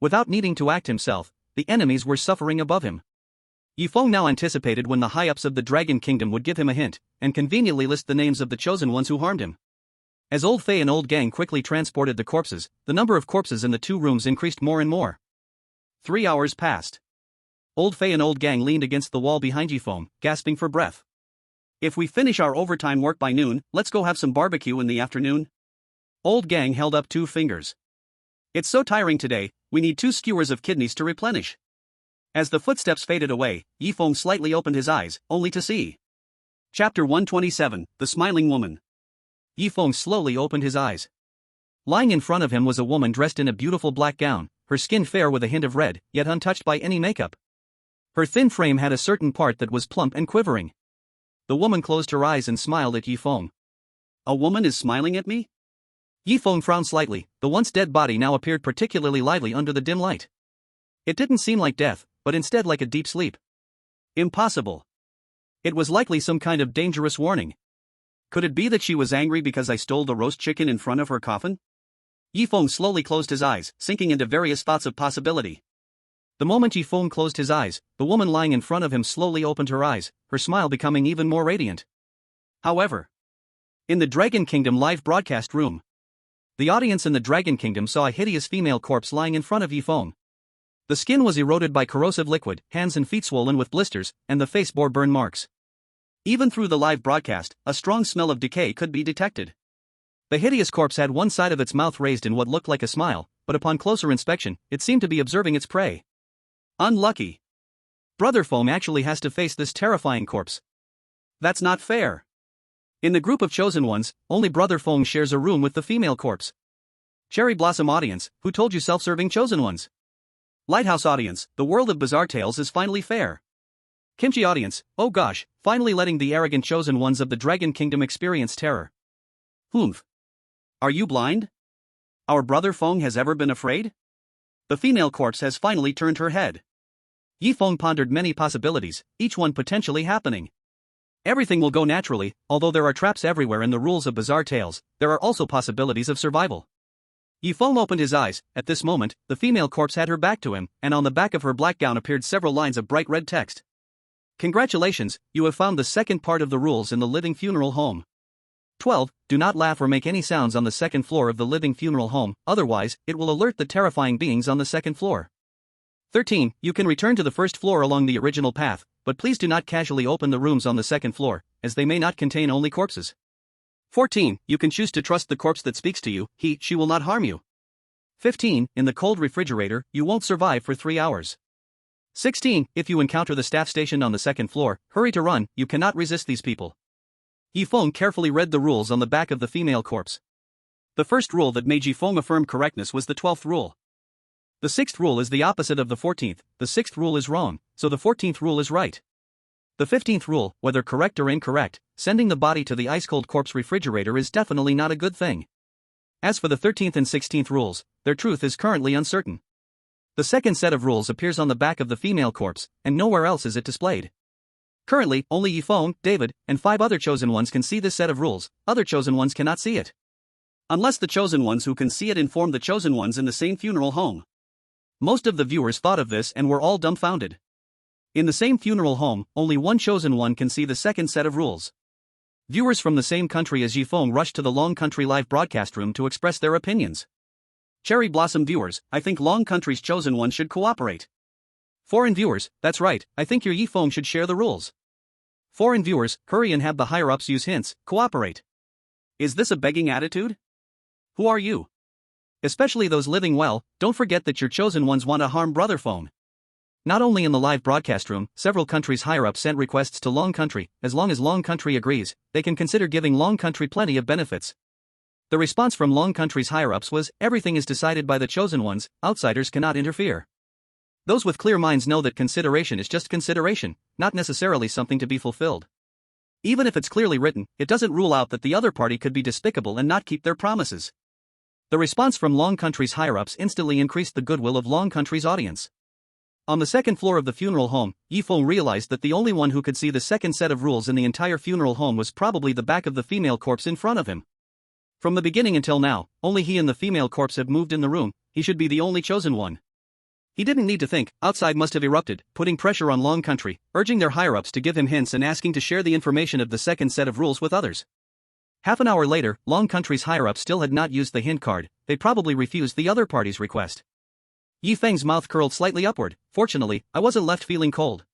S1: Without needing to act himself, the enemies were suffering above him. Yi Feng now anticipated when the high-ups of the Dragon Kingdom would give him a hint, and conveniently list the names of the chosen ones who harmed him. As Old Fei and Old Gang quickly transported the corpses, the number of corpses in the 2 rooms increased more and more. 3 hours passed. Old Fei and Old Gang leaned against the wall behind Yi Feng, gasping for breath. If we finish our overtime work by noon, let's go have some barbecue in the afternoon. Old Gang held up 2 fingers. It's so tiring today, we need 2 skewers of kidneys to replenish. As the footsteps faded away, Yi Feng slightly opened his eyes, only to see. Chapter 127, The Smiling Woman. Yi Feng slowly opened his eyes. Lying in front of him was a woman dressed in a beautiful black gown, her skin fair with a hint of red, yet untouched by any makeup. Her thin frame had a certain part that was plump and quivering. The woman closed her eyes and smiled at Yi Feng. A woman is smiling at me? Yi Feng frowned slightly, the once dead body now appeared particularly lively under the dim light. It didn't seem like death, but instead like a deep sleep. Impossible. It was likely some kind of dangerous warning. Could it be that she was angry because I stole the roast chicken in front of her coffin? Yi Feng slowly closed his eyes, sinking into various thoughts of possibility. The moment Yi Feng closed his eyes, the woman lying in front of him slowly opened her eyes, her smile becoming even more radiant. However, in the Dragon Kingdom live broadcast room, the audience in the Dragon Kingdom saw a hideous female corpse lying in front of Yi Feng. The skin was eroded by corrosive liquid, hands and feet swollen with blisters, and the face bore burn marks. Even through the live broadcast, a strong smell of decay could be detected. The hideous corpse had one side of its mouth raised in what looked like a smile, but upon closer inspection, it seemed to be observing its prey. Unlucky. Brother Feng actually has to face this terrifying corpse. That's not fair. In the group of chosen ones, only Brother Feng shares a room with the female corpse. Cherry Blossom audience, who told you self-serving chosen ones? Lighthouse audience, the world of bizarre tales is finally fair. Kimchi audience, oh gosh, finally letting the arrogant chosen ones of the Dragon Kingdom experience terror. Humph. Are you blind? Our Brother Feng has ever been afraid? The female corpse has finally turned her head. Yi Feng pondered many possibilities, each one potentially happening. Everything will go naturally, although there are traps everywhere in the rules of bizarre tales, there are also possibilities of survival. Yi Feng opened his eyes. At this moment, the female corpse had her back to him, and on the back of her black gown appeared several lines of bright red text. Congratulations, you have found the second part of the rules in the living funeral home. 12. Do not laugh or make any sounds on the second floor of the living funeral home, otherwise, it will alert the terrifying beings on the second floor. 13. You can return to the first floor along the original path, but please do not casually open the rooms on the second floor, as they may not contain only corpses. 14. You can choose to trust the corpse that speaks to you, she will not harm you. 15. In the cold refrigerator, you won't survive for 3 hours. 16. If you encounter the staff station on the second floor, hurry to run, you cannot resist these people. Yi Feng carefully read the rules on the back of the female corpse. The first rule that made Yi Feng affirm correctness was the 12th rule. The 6th rule is the opposite of the 14th, the 6th rule is wrong, so the 14th rule is right. The 15th rule, whether correct or incorrect, sending the body to the ice-cold corpse refrigerator is definitely not a good thing. As for the 13th and 16th rules, their truth is currently uncertain. The second set of rules appears on the back of the female corpse, and nowhere else is it displayed. Currently, only Feng, David, and 5 other chosen ones can see this set of rules. Other chosen ones cannot see it. Unless the chosen ones who can see it inform the chosen ones in the same funeral home. Most of the viewers thought of this and were all dumbfounded. In the same funeral home, only one chosen one can see the second set of rules. Viewers from the same country as Feng rushed to the Long Country live broadcast room to express their opinions. Cherry Blossom viewers, I think Long Country's chosen one should cooperate. Foreign viewers, that's right, I think your Feng should share the rules. Foreign viewers, hurry and have the higher-ups use hints, cooperate. Is this a begging attitude? Who are you? Especially those living well, don't forget that your chosen ones want to harm Brother Feng. Not only in the live broadcast room, several countries' higher-ups sent requests to Long Country. As long as Long Country agrees, they can consider giving Long Country plenty of benefits. The response from Long Country's higher-ups was, everything is decided by the chosen ones, outsiders cannot interfere. Those with clear minds know that consideration is just consideration, not necessarily something to be fulfilled. Even if it's clearly written, it doesn't rule out that the other party could be despicable and not keep their promises. The response from Long Country's higher-ups instantly increased the goodwill of Long Country's audience. On the second floor of the funeral home, Feng realized that the only one who could see the second set of rules in the entire funeral home was probably the back of the female corpse in front of him. From the beginning until now, only he and the female corpse have moved in the room. He should be the only chosen one. He didn't need to think, outside must have erupted, putting pressure on Long Country, urging their higher-ups to give him hints and asking to share the information of the second set of rules with others. Half an hour later, Long Country's higher-ups still had not used the hint card. They probably refused the other party's request. Feng's mouth curled slightly upward. Fortunately, I wasn't left feeling cold.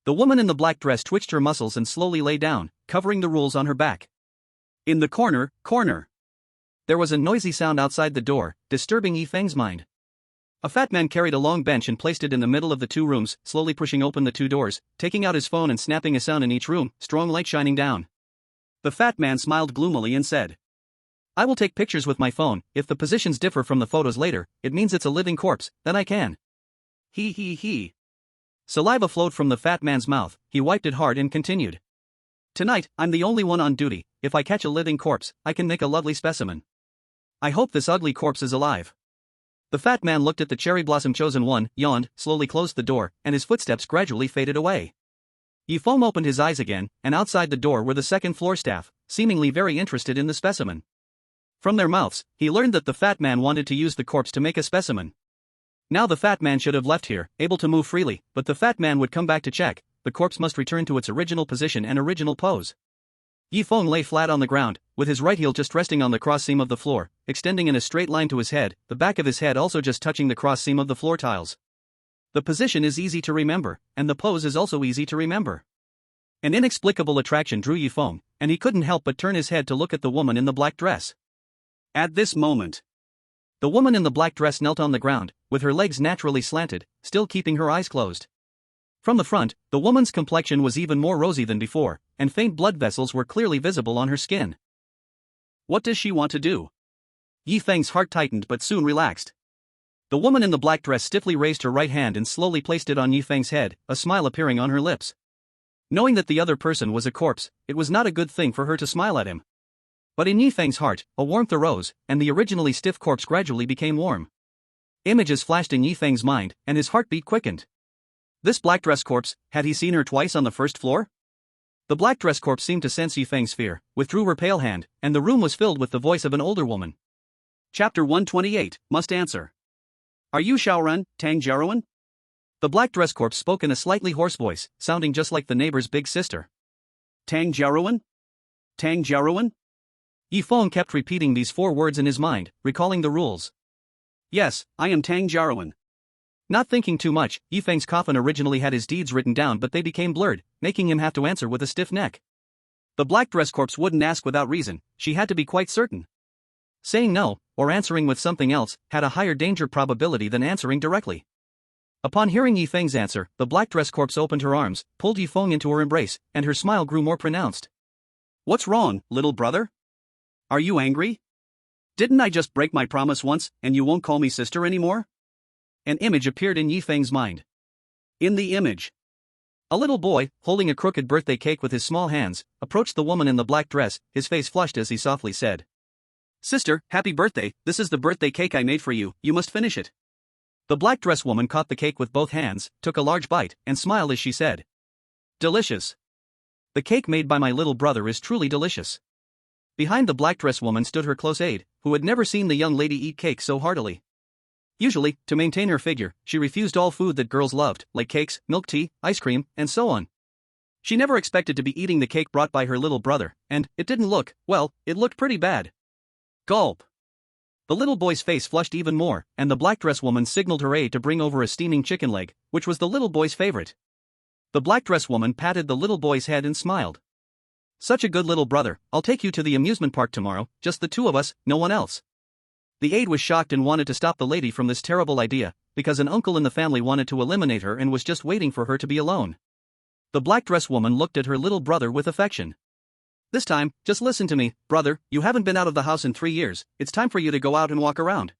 S1: The woman in the black dress twitched her muscles and slowly lay down, covering the rules on her back. In the corner. There was a noisy sound outside the door, disturbing Feng's mind. A fat man carried a long bench and placed it in the middle of the 2 rooms, slowly pushing open the 2 doors, taking out his phone and snapping a sound in each room, strong light shining down. The fat man smiled gloomily and said, I will take pictures with my phone. If the positions differ from the photos later, it means it's a living corpse, then I can. He. Saliva flowed from the fat man's mouth. He wiped it hard and continued. Tonight, I'm the only one on duty. If I catch a living corpse, I can make a lovely specimen. I hope this ugly corpse is alive. The fat man looked at the cherry blossom chosen one, yawned, slowly closed the door, and his footsteps gradually faded away. Feng opened his eyes again, and outside the door were the second floor staff, seemingly very interested in the specimen. From their mouths, he learned that the fat man wanted to use the corpse to make a specimen. Now the fat man should have left here, able to move freely, but the fat man would come back to check. The corpse must return to its original position and original pose. Feng lay flat on the ground, with his right heel just resting on the cross seam of the floor, extending in a straight line to his head, the back of his head also just touching the cross seam of the floor tiles. The position is easy to remember, and the pose is also easy to remember. An inexplicable attraction drew Feng, and he couldn't help but turn his head to look at the woman in the black dress. At this moment, the woman in the black dress knelt on the ground, with her legs naturally slanted, still keeping her eyes closed. From the front, the woman's complexion was even more rosy than before, and faint blood vessels were clearly visible on her skin. What does she want to do? Feng's heart tightened but soon relaxed. The woman in the black dress stiffly raised her right hand and slowly placed it on Feng's head, a smile appearing on her lips. Knowing that the other person was a corpse, it was not a good thing for her to smile at him. But in Feng's heart, a warmth arose, and the originally stiff corpse gradually became warm. Images flashed in Feng's mind, and his heartbeat quickened. This black dress corpse, had he seen her twice on the first floor? The black dress corpse seemed to sense Feng's fear, withdrew her pale hand, and the room was filled with the voice of an older woman. Chapter 128, Must Answer. Are you Xiaoran, Tang Jiaruan? The black dress corpse spoke in a slightly hoarse voice, sounding just like the neighbor's big sister. Tang Jiaruan? Tang Jiaruan? Feng kept repeating these 4 words in his mind, recalling the rules. Yes, I am Tang Jiaruan. Not thinking too much, Feng's coffin originally had his deeds written down, but they became blurred, making him have to answer with a stiff neck. The black dress corpse wouldn't ask without reason, she had to be quite certain. Saying no, or answering with something else, had a higher danger probability than answering directly. Upon hearing Feng's answer, the black dress corpse opened her arms, pulled Feng into her embrace, and her smile grew more pronounced. What's wrong, little brother? Are you angry? Didn't I just break my promise once, and you won't call me sister anymore? An image appeared in Feng's mind. In the image, a little boy, holding a crooked birthday cake with his small hands, approached the woman in the black dress, his face flushed as he softly said, Sister, happy birthday, this is the birthday cake I made for you, you must finish it. The black dress woman caught the cake with both hands, took a large bite, and smiled as she said, "Delicious. The cake made by my little brother is truly delicious." Behind the black dress woman stood her close aide, who had never seen the young lady eat cake so heartily. Usually, to maintain her figure, she refused all food that girls loved, like cakes, milk tea, ice cream, and so on. She never expected to be eating the cake brought by her little brother, and it didn't look, well, it looked pretty bad. Gulp. The little boy's face flushed even more, and the black dress woman signaled her aide to bring over a steaming chicken leg, which was the little boy's favorite. The black dress woman patted the little boy's head and smiled. "Such a good little brother, I'll take you to the amusement park tomorrow, just the two of us, no one else." The aide was shocked and wanted to stop the lady from this terrible idea, because an uncle in the family wanted to eliminate her and was just waiting for her to be alone. The black dress woman looked at her little brother with affection. "This time, just listen to me, brother, you haven't been out of the house in 3 years, it's time for you to go out and walk around.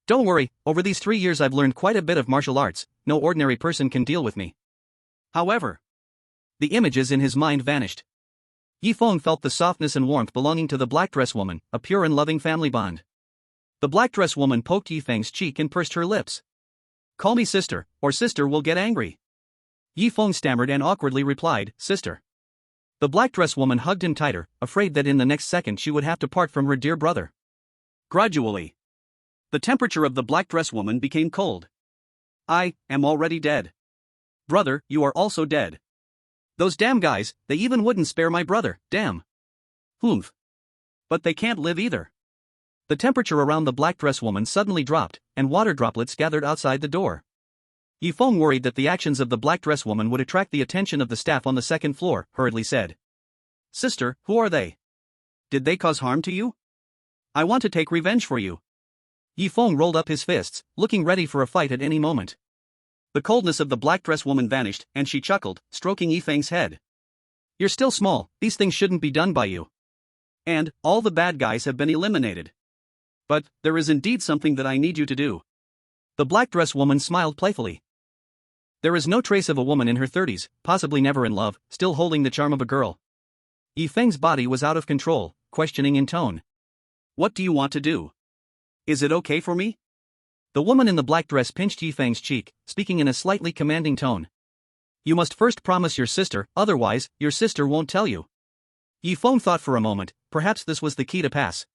S1: Don't worry, over these 3 years I've learned quite a bit of martial arts, no ordinary person can deal with me." However, the images in his mind vanished. Feng felt the softness and warmth belonging to the black dress woman, a pure and loving family bond. The black dress woman poked Feng's cheek and pursed her lips. "Call me sister, or sister will get angry." Feng stammered and awkwardly replied, "Sister." The black dress woman hugged him tighter, afraid that in the next second she would have to part from her dear brother. Gradually, the temperature of the black dress woman became cold. "I am already dead. Brother, you are also dead. Those damn guys, they even wouldn't spare my brother, damn. Humph. But they can't live either." The temperature around the black dress woman suddenly dropped, and water droplets gathered outside the door. Feng worried that the actions of the black dress woman would attract the attention of the staff on the second floor, hurriedly said, "Sister, who are they? Did they cause harm to you? I want to take revenge for you." Feng rolled up his fists, looking ready for a fight at any moment. The coldness of the black dress woman vanished, and she chuckled, stroking Feng's head. "You're still small, these things shouldn't be done by you. And all the bad guys have been eliminated. But there is indeed something that I need you to do." The black dress woman smiled playfully. There is no trace of a woman in her 30s, possibly never in love, still holding the charm of a girl. Feng's body was out of control, questioning in tone. "What do you want to do? Is it okay for me?" The woman in the black dress pinched Feng's cheek, speaking in a slightly commanding tone. "You must first promise your sister, otherwise, your sister won't tell you." Feng thought for a moment, perhaps this was the key to pass.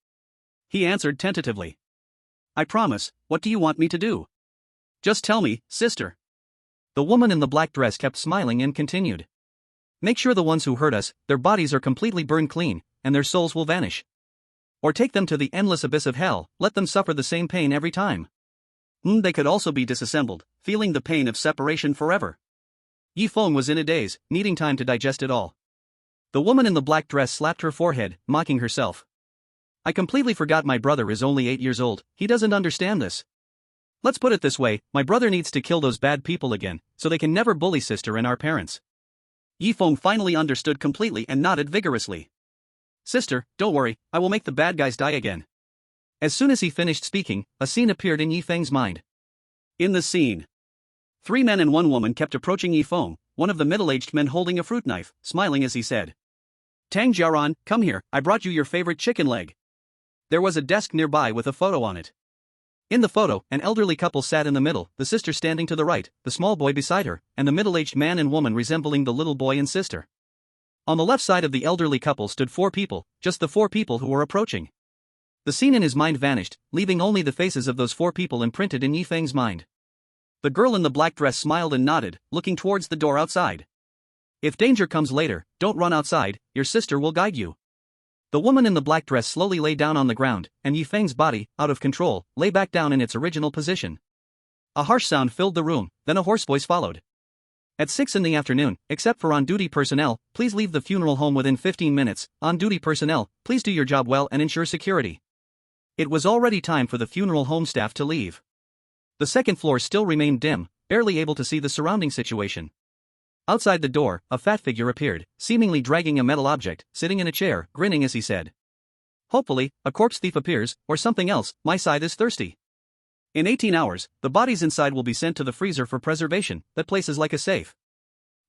S1: He answered tentatively. "I promise, what do you want me to do? Just tell me, sister." The woman in the black dress kept smiling and continued. "Make sure the ones who hurt us, their bodies are completely burned clean, and their souls will vanish. Or take them to the endless abyss of hell, let them suffer the same pain every time. They could also be disassembled, feeling the pain of separation forever." Feng was in a daze, needing time to digest it all. The woman in the black dress slapped her forehead, mocking herself. "I completely forgot my brother is only 8 years old, he doesn't understand this. Let's put it this way, my brother needs to kill those bad people again, so they can never bully sister and our parents." Feng finally understood completely and nodded vigorously. "Sister, don't worry, I will make the bad guys die again." As soon as he finished speaking, a scene appeared in Feng's mind. In the scene, 3 men and 1 woman kept approaching Feng, one of the middle-aged men holding a fruit knife, smiling as he said, "Tang Jiaran, come here, I brought you your favorite chicken leg." There was a desk nearby with a photo on it. In the photo, an elderly couple sat in the middle, the sister standing to the right, the small boy beside her, and the middle-aged man and woman resembling the little boy and sister. On the left side of the elderly couple stood 4 people, just the 4 people who were approaching. The scene in his mind vanished, leaving only the faces of those 4 people imprinted in Feng's mind. The girl in the black dress smiled and nodded, looking towards the door outside. "If danger comes later, don't run outside, your sister will guide you." The woman in the black dress slowly lay down on the ground, and Feng's body, out of control, lay back down in its original position. A harsh sound filled the room, then a hoarse voice followed. "At 6 in the afternoon, except for on-duty personnel, please leave the funeral home within 15 minutes, on-duty personnel, please do your job well and ensure security." It was already time for the funeral home staff to leave. The second floor still remained dim, barely able to see the surrounding situation. Outside the door, a fat figure appeared, seemingly dragging a metal object, sitting in a chair, grinning as he said, "Hopefully, a corpse thief appears, or something else, my side is thirsty. In 18 hours, the bodies inside will be sent to the freezer for preservation, that place is like a safe."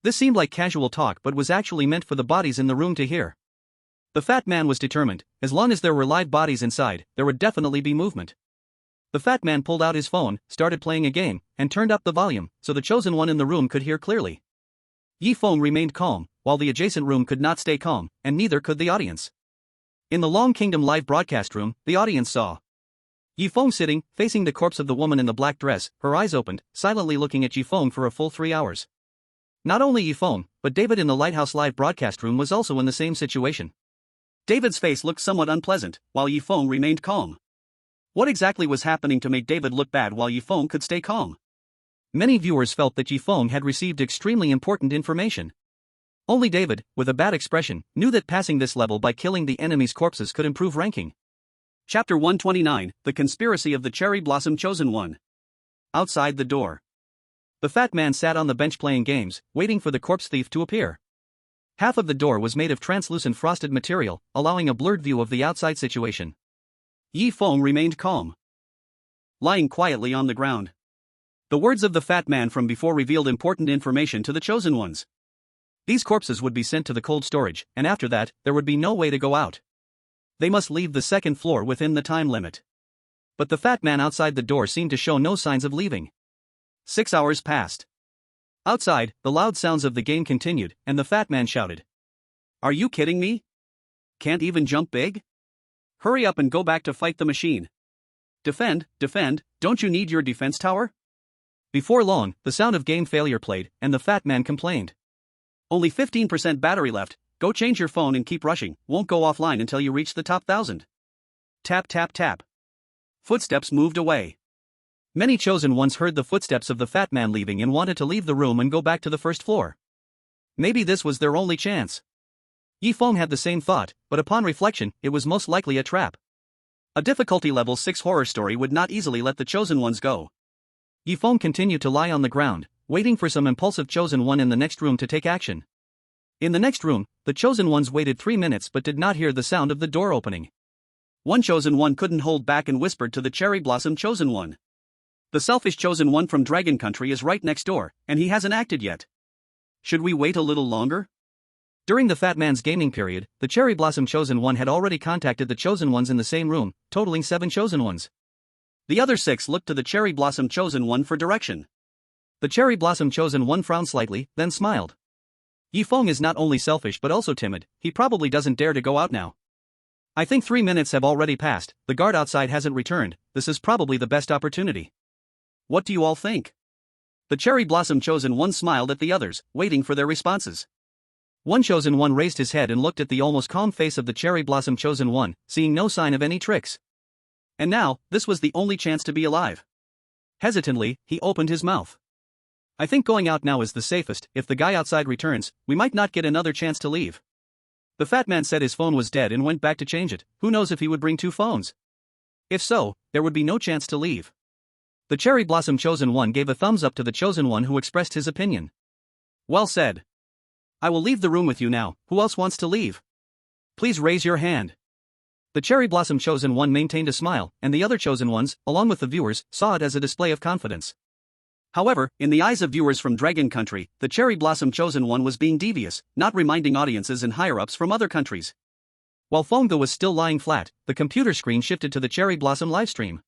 S1: This seemed like casual talk but was actually meant for the bodies in the room to hear. The fat man was determined, as long as there were live bodies inside, there would definitely be movement. The fat man pulled out his phone, started playing a game, and turned up the volume, so the chosen one in the room could hear clearly. Feng remained calm, while the adjacent room could not stay calm, and neither could the audience. In the Long Kingdom live broadcast room, the audience saw Feng sitting, facing the corpse of the woman in the black dress, her eyes opened, silently looking at Feng for a full 3 hours. Not only Feng, but David in the Lighthouse live broadcast room was also in the same situation. David's face looked somewhat unpleasant, while Feng remained calm. What exactly was happening to make David look bad while Feng could stay calm? Many viewers felt that Feng had received extremely important information. Only David, with a bad expression, knew that passing this level by killing the enemy's corpses could improve ranking. Chapter 129, The Conspiracy of the Cherry Blossom Chosen One. Outside the door. The fat man sat on the bench playing games, waiting for the corpse thief to appear. Half of the door was made of translucent frosted material, allowing a blurred view of the outside situation. Feng remained calm, lying quietly on the ground. The words of the fat man from before revealed important information to the chosen ones. These corpses would be sent to the cold storage, and after that, there would be no way to go out. They must leave the second floor within the time limit. But the fat man outside the door seemed to show no signs of leaving. 6 hours passed. Outside, the loud sounds of the game continued, and the fat man shouted, "Are you kidding me? Can't even jump big? Hurry up and go back to fight the machine. Defend, don't you need your defense tower?" Before long, the sound of game failure played, and the fat man complained. "Only 15% battery left, go change your phone and keep rushing, won't go offline until you reach the top 1000. Tap tap tap. Footsteps moved away. Many chosen ones heard the footsteps of the fat man leaving and wanted to leave the room and go back to the first floor. Maybe this was their only chance. Feng had the same thought, but upon reflection, it was most likely a trap. A difficulty level 6 horror story would not easily let the chosen ones go. Feng continued to lie on the ground, waiting for some impulsive chosen one in the next room to take action. In the next room, the chosen ones waited 3 minutes but did not hear the sound of the door opening. One chosen one couldn't hold back and whispered to the cherry blossom chosen one. "The selfish chosen one from Dragon Country is right next door, and he hasn't acted yet. Should we wait a little longer?" During the fat man's gaming period, the cherry blossom chosen one had already contacted the chosen ones in the same room, totaling 7 chosen ones. The other 6 looked to the cherry blossom chosen one for direction. The cherry blossom chosen one frowned slightly, then smiled. Feng is not only selfish but also timid, he probably doesn't dare to go out now. "I think 3 minutes have already passed, the guard outside hasn't returned, this is probably the best opportunity. What do you all think?" The cherry blossom chosen one smiled at the others, waiting for their responses. One chosen one raised his head and looked at the almost calm face of the cherry blossom chosen one, seeing no sign of any tricks. And now, this was the only chance to be alive. Hesitantly, he opened his mouth. "I think going out now is the safest, if the guy outside returns, we might not get another chance to leave." The fat man said his phone was dead and went back to change it, who knows if he would bring 2 phones. If so, there would be no chance to leave. The cherry blossom chosen one gave a thumbs up to the chosen one who expressed his opinion. "Well said. I will leave the room with you now, who else wants to leave? Please raise your hand." The cherry blossom chosen one maintained a smile, and the other chosen ones, along with the viewers, saw it as a display of confidence. However, in the eyes of viewers from Dragon Country, the cherry blossom chosen one was being devious, not reminding audiences and higher-ups from other countries. While Feng was still lying flat, the computer screen shifted to the cherry blossom livestream.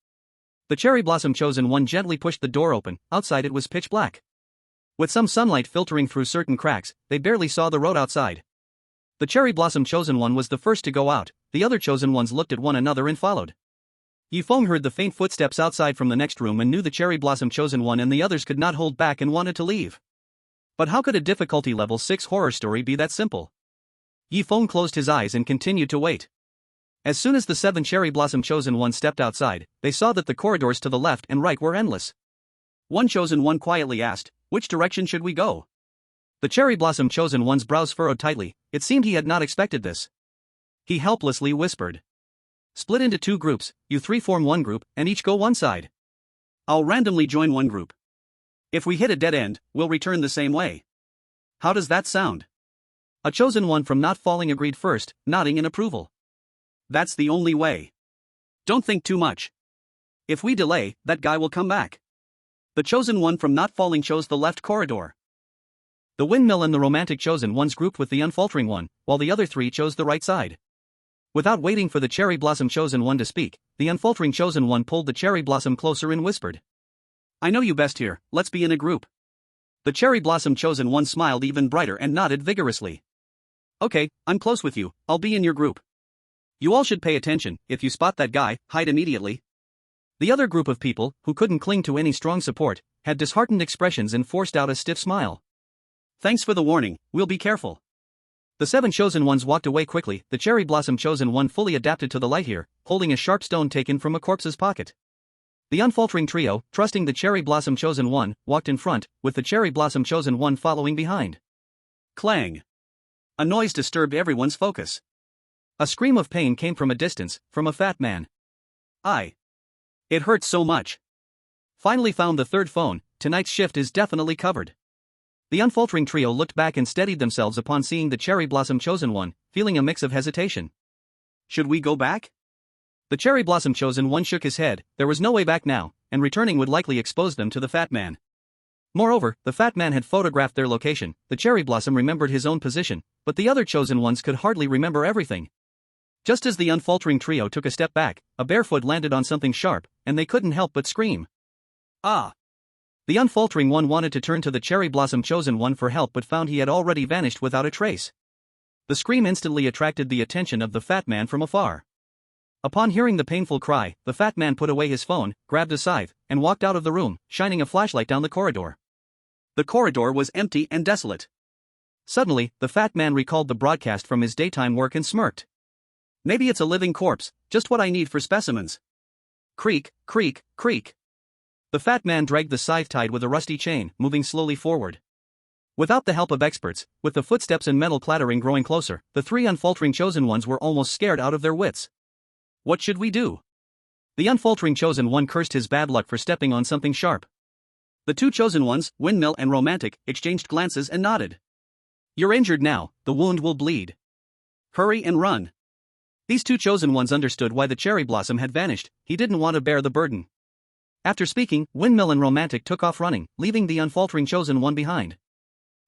S1: The cherry blossom chosen one gently pushed the door open, outside it was pitch black. With some sunlight filtering through certain cracks, they barely saw the road outside. The cherry blossom chosen one was the first to go out, the other chosen ones looked at one another and followed. Feng heard the faint footsteps outside from the next room and knew the cherry blossom chosen one and the others could not hold back and wanted to leave. But how could a difficulty level 6 horror story be that simple? Feng closed his eyes and continued to wait. As soon as the 7 cherry blossom chosen ones stepped outside, they saw that the corridors to the left and right were endless. One chosen one quietly asked, "Which direction should we go?" The cherry blossom chosen one's brows furrowed tightly, it seemed he had not expected this. He helplessly whispered, "Split into 2 groups, you 3 form one group, and each go one side. I'll randomly join one group. If we hit a dead end, we'll return the same way. How does that sound?" A chosen one from Not Falling agreed first, nodding in approval. "That's the only way. Don't think too much. If we delay, that guy will come back." The chosen one from Not Falling chose the left corridor. The windmill and the romantic chosen ones grouped with the unfaltering one, while the other 3 chose the right side. Without waiting for the cherry blossom chosen one to speak, the unfaltering chosen one pulled the cherry blossom closer and whispered. I know you best here, let's be in a group. The cherry blossom chosen one smiled even brighter and nodded vigorously. Okay, I'm close with you, I'll be in your group. You all should pay attention, if you spot that guy, hide immediately. The other group of people, who couldn't cling to any strong support, had disheartened expressions and forced out a stiff smile. Thanks for the warning, we'll be careful. The 7 chosen ones walked away quickly, the cherry blossom chosen one fully adapted to the light here, holding a sharp stone taken from a corpse's pocket. The unfaltering trio, trusting the cherry blossom chosen one, walked in front, with the cherry blossom chosen one following behind. Clang! A noise disturbed everyone's focus. A scream of pain came from a distance, from a fat man. It hurts so much. Finally found the third phone, tonight's shift is definitely covered. The unfaltering trio looked back and steadied themselves upon seeing the cherry blossom chosen one, feeling a mix of hesitation. Should we go back? The cherry blossom chosen one shook his head, there was no way back now, and returning would likely expose them to the fat man. Moreover, the fat man had photographed their location, the cherry blossom remembered his own position, but the other chosen ones could hardly remember everything. Just as the unfaltering trio took a step back, a bare foot landed on something sharp, and they couldn't help but scream. Ah! The unfaltering one wanted to turn to the cherry blossom chosen one for help but found he had already vanished without a trace. The scream instantly attracted the attention of the fat man from afar. Upon hearing the painful cry, the fat man put away his phone, grabbed a scythe, and walked out of the room, shining a flashlight down the corridor. The corridor was empty and desolate. Suddenly, the fat man recalled the broadcast from his daytime work and smirked. Maybe it's a living corpse, just what I need for specimens. Creak, creak, creak. The fat man dragged the scythe tied with a rusty chain, moving slowly forward. Without the help of experts, with the footsteps and metal clattering growing closer, the 3 unfaltering chosen ones were almost scared out of their wits. What should we do? The unfaltering chosen one cursed his bad luck for stepping on something sharp. The 2 chosen ones, Windmill and Romantic, exchanged glances and nodded. You're injured now, the wound will bleed. Hurry and run. These 2 chosen ones understood why the cherry blossom had vanished, he didn't want to bear the burden. After speaking, Windmill and Romantic took off running, leaving the unfaltering chosen one behind.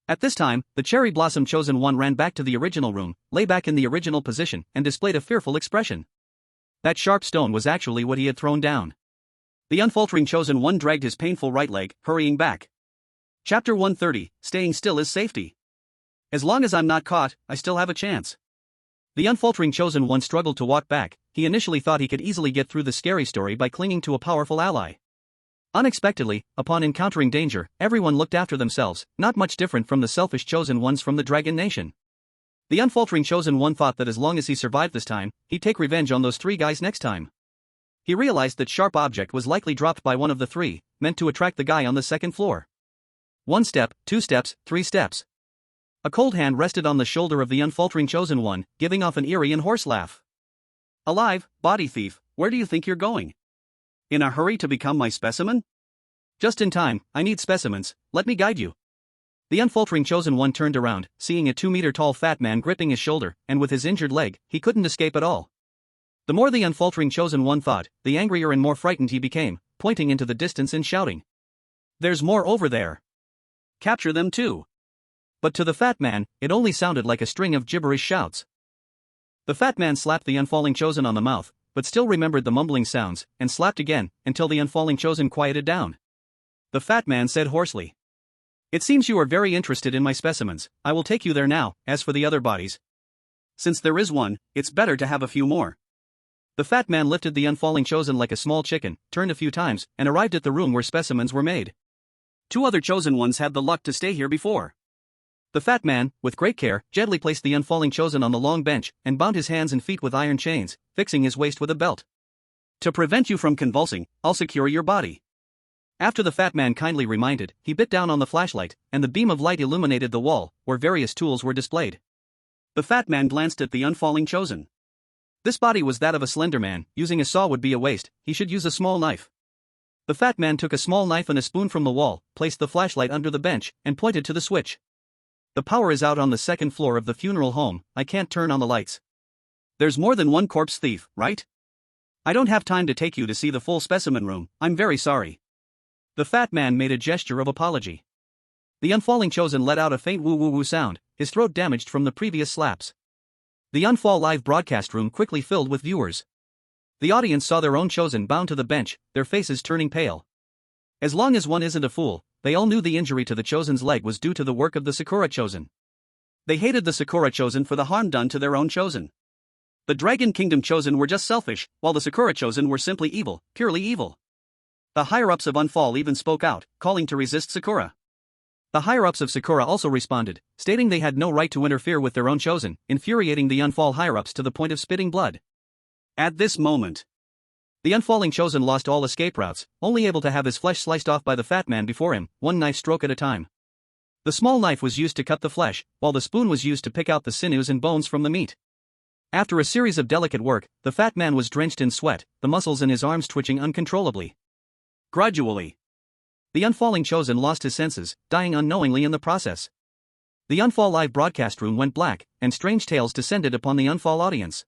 S1: At this time, the cherry blossom chosen one ran back to the original room, lay back in the original position, and displayed a fearful expression. That sharp stone was actually what he had thrown down. The unfaltering chosen one dragged his painful right leg, hurrying back. Chapter 130, Staying Still is Safety. As long as I'm not caught, I still have a chance. The unfaltering chosen one struggled to walk back, he initially thought he could easily get through the scary story by clinging to a powerful ally. Unexpectedly, upon encountering danger, everyone looked after themselves, not much different from the selfish chosen ones from the Dragon Nation. The unfaltering chosen one thought that as long as he survived this time, he'd take revenge on those 3 guys next time. He realized that sharp object was likely dropped by one of the 3, meant to attract the guy on the 2nd floor. 1 step, 2 steps, 3 steps. A cold hand rested on the shoulder of the unfaltering chosen one, giving off an eerie and hoarse laugh. Alive, body thief, where do you think you're going? In a hurry to become my specimen? Just in time, I need specimens, let me guide you. The unfaltering chosen one turned around, seeing a 2-meter-tall fat man gripping his shoulder, and with his injured leg, he couldn't escape at all. The more the unfaltering chosen one thought, the angrier and more frightened he became, pointing into the distance and shouting. There's more over there. Capture them too. But to the fat man, it only sounded like a string of gibberish shouts. The fat man slapped the unfalling chosen on the mouth, but still remembered the mumbling sounds, and slapped again, until the unfalling chosen quieted down. The fat man said hoarsely. It seems you are very interested in my specimens, I will take you there now, as for the other bodies. Since there is one, it's better to have a few more. The fat man lifted the unfalling chosen like a small chicken, turned a few times, and arrived at the room where specimens were made. 2 other chosen ones had the luck to stay here before. The fat man, with great care, gently placed the unfalling chosen on the long bench, and bound his hands and feet with iron chains, fixing his waist with a belt. To prevent you from convulsing, I'll secure your body. After the fat man kindly reminded, he bit down on the flashlight, and the beam of light illuminated the wall, where various tools were displayed. The fat man glanced at the unfalling chosen. This body was that of a slender man, using a saw would be a waste, he should use a small knife. The fat man took a small knife and a spoon from the wall, placed the flashlight under the bench, and pointed to the switch. The power is out on the 2nd floor of the funeral home, I can't turn on the lights. There's more than one corpse thief, right? I don't have time to take you to see the full specimen room, I'm very sorry. The fat man made a gesture of apology. The unfalling chosen let out a faint woo-woo-woo sound, his throat damaged from the previous slaps. The Unfall live broadcast room quickly filled with viewers. The audience saw their own chosen bound to the bench, their faces turning pale. As long as one isn't a fool, they all knew the injury to the chosen's leg was due to the work of the Sakura chosen. They hated the Sakura chosen for the harm done to their own chosen. The Dragon Kingdom chosen were just selfish, while the Sakura chosen were simply evil, purely evil. The higher-ups of Unfall even spoke out, calling to resist Sakura. The higher-ups of Sakura also responded, stating they had no right to interfere with their own chosen, infuriating the Unfall higher-ups to the point of spitting blood. At this moment, the unfalling chosen lost all escape routes, only able to have his flesh sliced off by the fat man before him, one knife stroke at a time. The small knife was used to cut the flesh, while the spoon was used to pick out the sinews and bones from the meat. After a series of delicate work, the fat man was drenched in sweat, the muscles in his arms twitching uncontrollably. Gradually, the unfalling chosen lost his senses, dying unknowingly in the process. The Unfall live broadcast room went black, and strange tales descended upon the Unfall audience.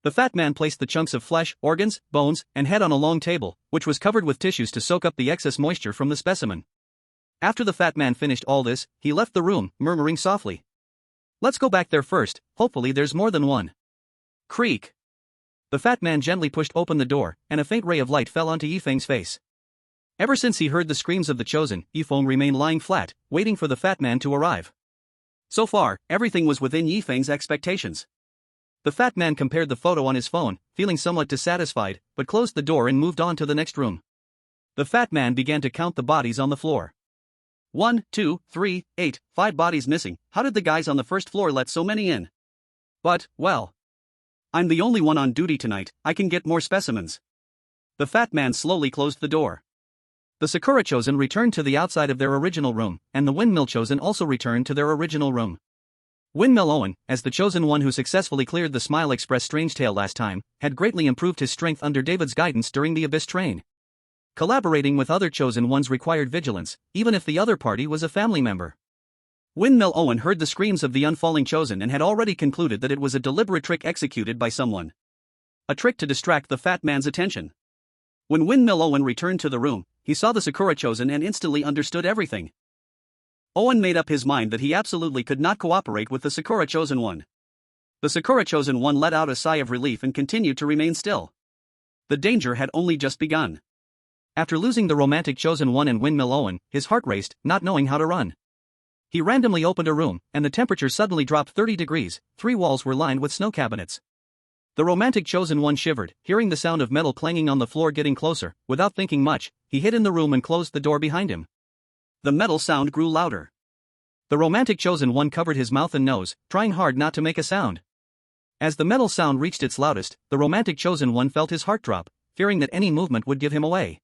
S1: The fat man placed the chunks of flesh, organs, bones, and head on a long table, which was covered with tissues to soak up the excess moisture from the specimen. After the fat man finished all this, he left the room, murmuring softly, "Let's go back there first, hopefully there's more than one." Creak. The fat man gently pushed open the door, and a faint ray of light fell onto Yifeng's face. Ever since he heard the screams of the chosen, Yifeng remained lying flat, waiting for the fat man to arrive. So far, everything was within Yifeng's expectations. The fat man compared the photo on his phone, feeling somewhat dissatisfied, but closed the door and moved on to the next room. The fat man began to count the bodies on the floor. 1, 2, 3, 8, 5 bodies missing. How did the guys on the first floor let so many in? But, well, I'm the only one on duty tonight, I can get more specimens. The fat man slowly closed the door. The Sakura chosen returned to the outside of their original room, and the windmill chosen also returned to their original room. Windmill Owen, as the chosen one who successfully cleared the Smile Express strange tale last time, had greatly improved his strength under David's guidance during the Abyss train. Collaborating with other chosen ones required vigilance, even if the other party was a family member. Windmill Owen heard the screams of the unfalling chosen and had already concluded that it was a deliberate trick executed by someone. A trick to distract the fat man's attention. When Windmill Owen returned to the room, he saw the Sakura chosen and instantly understood everything. Owen made up his mind that he absolutely could not cooperate with the Sakura chosen one. The Sakura chosen one let out a sigh of relief and continued to remain still. The danger had only just begun. After losing the romantic chosen one and Windmill Owen, his heart raced, not knowing how to run. He randomly opened a room, and the temperature suddenly dropped 30 degrees, 3 walls were lined with snow cabinets. The romantic chosen one shivered, hearing the sound of metal clanging on the floor getting closer. Without thinking much, he hid in the room and closed the door behind him. The metal sound grew louder. The romantic chosen one covered his mouth and nose, trying hard not to make a sound. As the metal sound reached its loudest, the romantic chosen one felt his heart drop, fearing that any movement would give him away.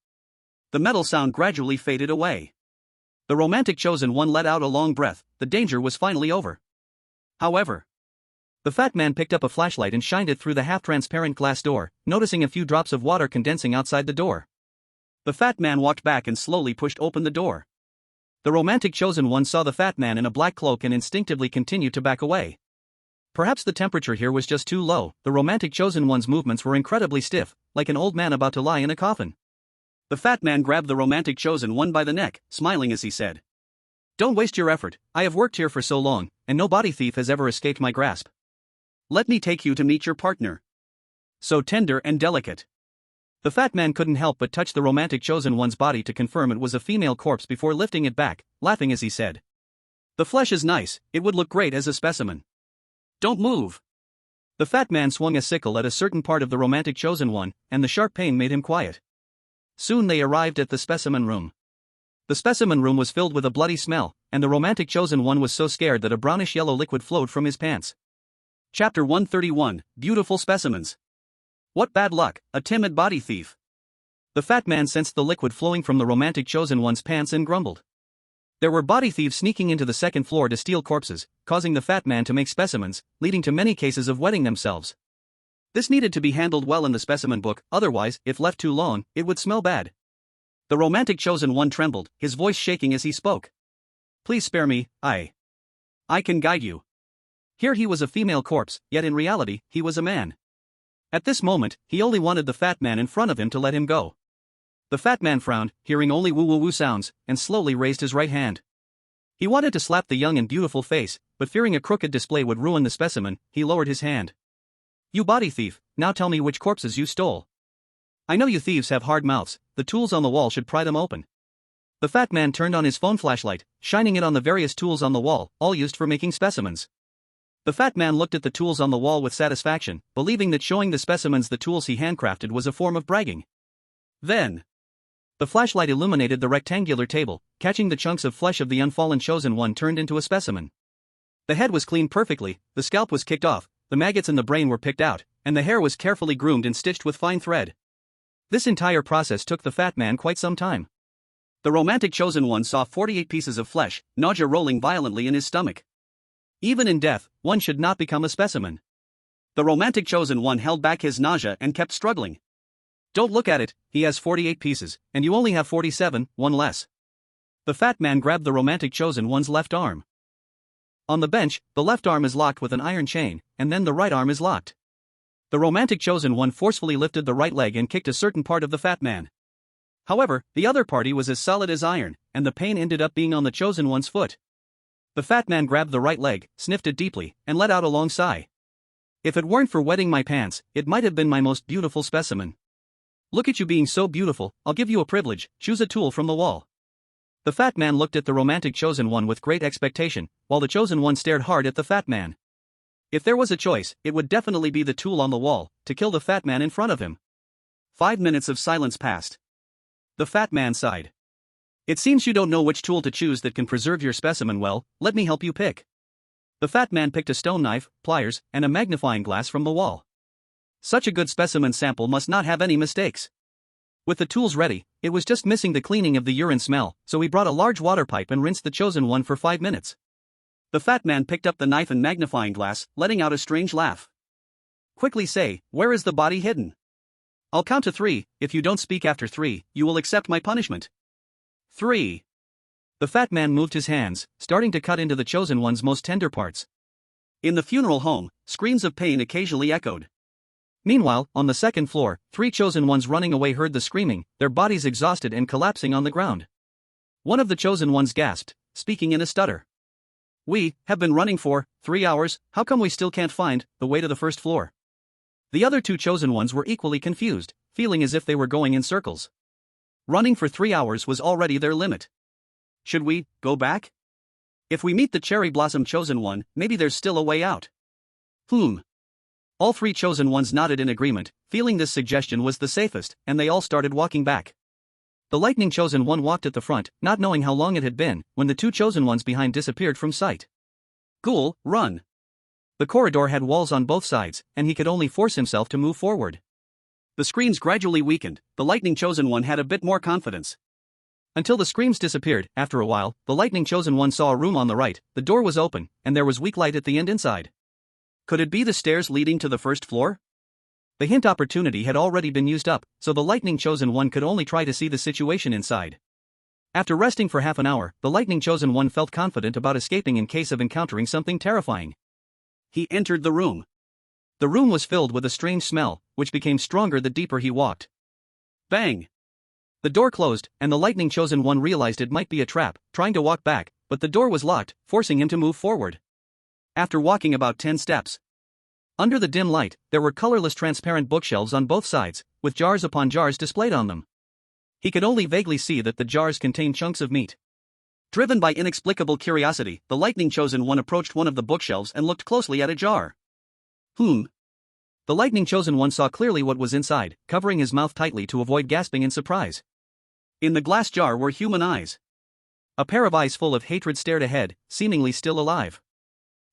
S1: The metal sound gradually faded away. The romantic chosen one let out a long breath, the danger was finally over. However, the fat man picked up a flashlight and shined it through the half-transparent glass door, noticing a few drops of water condensing outside the door. The fat man walked back and slowly pushed open the door. The romantic chosen one saw the fat man in a black cloak and instinctively continued to back away. Perhaps the temperature here was just too low. The romantic chosen one's movements were incredibly stiff, like an old man about to lie in a coffin. The fat man grabbed the romantic chosen one by the neck, smiling as he said, "Don't waste your effort, I have worked here for so long, and no body thief has ever escaped my grasp. Let me take you to meet your partner. So tender and delicate." The fat man couldn't help but touch the romantic chosen one's body to confirm it was a female corpse before lifting it back, laughing as he said, "The flesh is nice, it would look great as a specimen. Don't move." The fat man swung a sickle at a certain part of the romantic chosen one, and the sharp pain made him quiet. Soon they arrived at the specimen room. The specimen room was filled with a bloody smell, and the romantic chosen one was so scared that a brownish-yellow liquid flowed from his pants. Chapter 131, Beautiful Specimens. What bad luck, a timid body thief. The fat man sensed the liquid flowing from the romantic chosen one's pants and grumbled. There were body thieves sneaking into the second floor to steal corpses, causing the fat man to make specimens, leading to many cases of wetting themselves. This needed to be handled well in the specimen book, otherwise, if left too long, it would smell bad. The romantic chosen one trembled, his voice shaking as he spoke. "Please spare me, I can guide you." Here he was a female corpse, yet in reality, he was a man. At this moment, he only wanted the fat man in front of him to let him go. The fat man frowned, hearing only woo-woo-woo sounds, and slowly raised his right hand. He wanted to slap the young and beautiful face, but fearing a crooked display would ruin the specimen, he lowered his hand. You body thief, now tell me which corpses you stole. I know you thieves have hard mouths, the tools on the wall should pry them open. The fat man turned on his phone flashlight, shining it on the various tools on the wall, all used for making specimens. The fat man looked at the tools on the wall with satisfaction, believing that showing the specimens the tools he handcrafted was a form of bragging. Then, the flashlight illuminated the rectangular table, catching the chunks of flesh of the unfallen chosen one turned into a specimen. The head was cleaned perfectly, the scalp was kicked off, the maggots in the brain were picked out, and the hair was carefully groomed and stitched with fine thread. This entire process took the fat man quite some time. The romantic chosen one saw 48 pieces of flesh, nausea rolling violently in his stomach. Even in death, one should not become a specimen. The romantic chosen one held back his nausea and kept struggling. Don't look at it, he has 48 pieces, and you only have 47, one less. The fat man grabbed the romantic chosen one's left arm. On the bench, the left arm is locked with an iron chain, and then the right arm is locked. The romantic chosen one forcefully lifted the right leg and kicked a certain part of the fat man. However, the other party was as solid as iron, and the pain ended up being on the chosen one's foot. The fat man grabbed the right leg, sniffed it deeply, and let out a long sigh. If it weren't for wetting my pants, it might have been my most beautiful specimen. Look at you being so beautiful, I'll give you a privilege, choose a tool from the wall. The fat man looked at the romantic chosen one with great expectation, while the chosen one stared hard at the fat man. If there was a choice, it would definitely be the tool on the wall, to kill the fat man in front of him. 5 minutes of silence passed. The fat man sighed. It seems you don't know which tool to choose that can preserve your specimen well, let me help you pick. The fat man picked a stone knife, pliers, and a magnifying glass from the wall. Such a good specimen sample must not have any mistakes. With the tools ready, it was just missing the cleaning of the urine smell, so he brought a large water pipe and rinsed the chosen one for 5 minutes. The fat man picked up the knife and magnifying glass, letting out a strange laugh. Quickly say, where is the body hidden? I'll count to 3, if you don't speak after 3, you will accept my punishment. 3. The fat man moved his hands, starting to cut into the chosen one's most tender parts. In the funeral home, screams of pain occasionally echoed. Meanwhile, on the second floor, 3 chosen ones running away heard the screaming, their bodies exhausted and collapsing on the ground. One of the chosen ones gasped, speaking in a stutter. We have been running for 3 hours, how come we still can't find the way to the first floor? The other 2 chosen ones were equally confused, feeling as if they were going in circles. Running for 3 hours was already their limit. Should we go back? If we meet the cherry blossom chosen one, maybe there's still a way out. All 3 chosen ones nodded in agreement, feeling this suggestion was the safest, and they all started walking back. The lightning chosen one walked at the front, not knowing how long it had been, when the 2 chosen ones behind disappeared from sight. Ghoul, run! The corridor had walls on both sides, and he could only force himself to move forward. The screams gradually weakened, the lightning chosen one had a bit more confidence. Until the screams disappeared, after a while, the lightning chosen one saw a room on the right, the door was open, and there was weak light at the end inside. Could it be the stairs leading to the first floor? The hint opportunity had already been used up, so the lightning chosen one could only try to see the situation inside. After resting for half an hour, the lightning chosen one felt confident about escaping in case of encountering something terrifying. He entered the room. The room was filled with a strange smell, which became stronger the deeper he walked. Bang! The door closed, and the lightning chosen one realized it might be a trap, trying to walk back, but the door was locked, forcing him to move forward. After walking about 10 steps. Under the dim light, there were colorless transparent bookshelves on both sides, with jars upon jars displayed on them. He could only vaguely see that the jars contained chunks of meat. Driven by inexplicable curiosity, the lightning chosen one approached one of the bookshelves and looked closely at a jar. The lightning chosen one saw clearly what was inside, covering his mouth tightly to avoid gasping in surprise. In the glass jar were human eyes. A pair of eyes full of hatred stared ahead, seemingly still alive.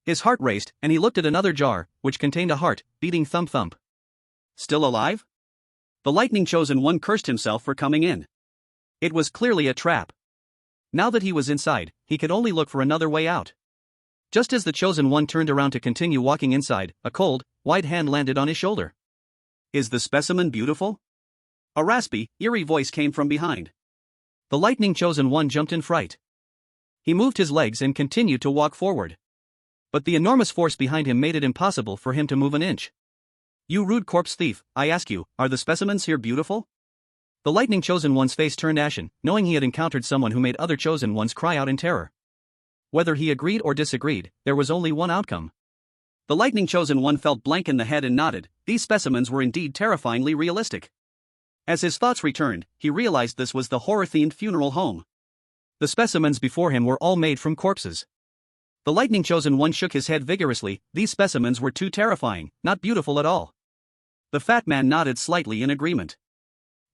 S1: His heart raced, and he looked at another jar, which contained a heart, beating thump-thump. Still alive? The lightning chosen one cursed himself for coming in. It was clearly a trap. Now that he was inside, he could only look for another way out. Just as the chosen one turned around to continue walking inside, a cold, wide hand landed on his shoulder. Is the specimen beautiful? A raspy, eerie voice came from behind. The lightning chosen one jumped in fright. He moved his legs and continued to walk forward. But the enormous force behind him made it impossible for him to move an inch. You rude corpse thief, I ask you, are the specimens here beautiful? The lightning chosen one's face turned ashen, knowing he had encountered someone who made other chosen ones cry out in terror. Whether he agreed or disagreed, there was only one outcome. The lightning chosen one felt blank in the head and nodded. These specimens were indeed terrifyingly realistic. As his thoughts returned, he realized this was the horror-themed funeral home. The specimens before him were all made from corpses. The lightning chosen one shook his head vigorously. These specimens were too terrifying, not beautiful at all. The fat man nodded slightly in agreement.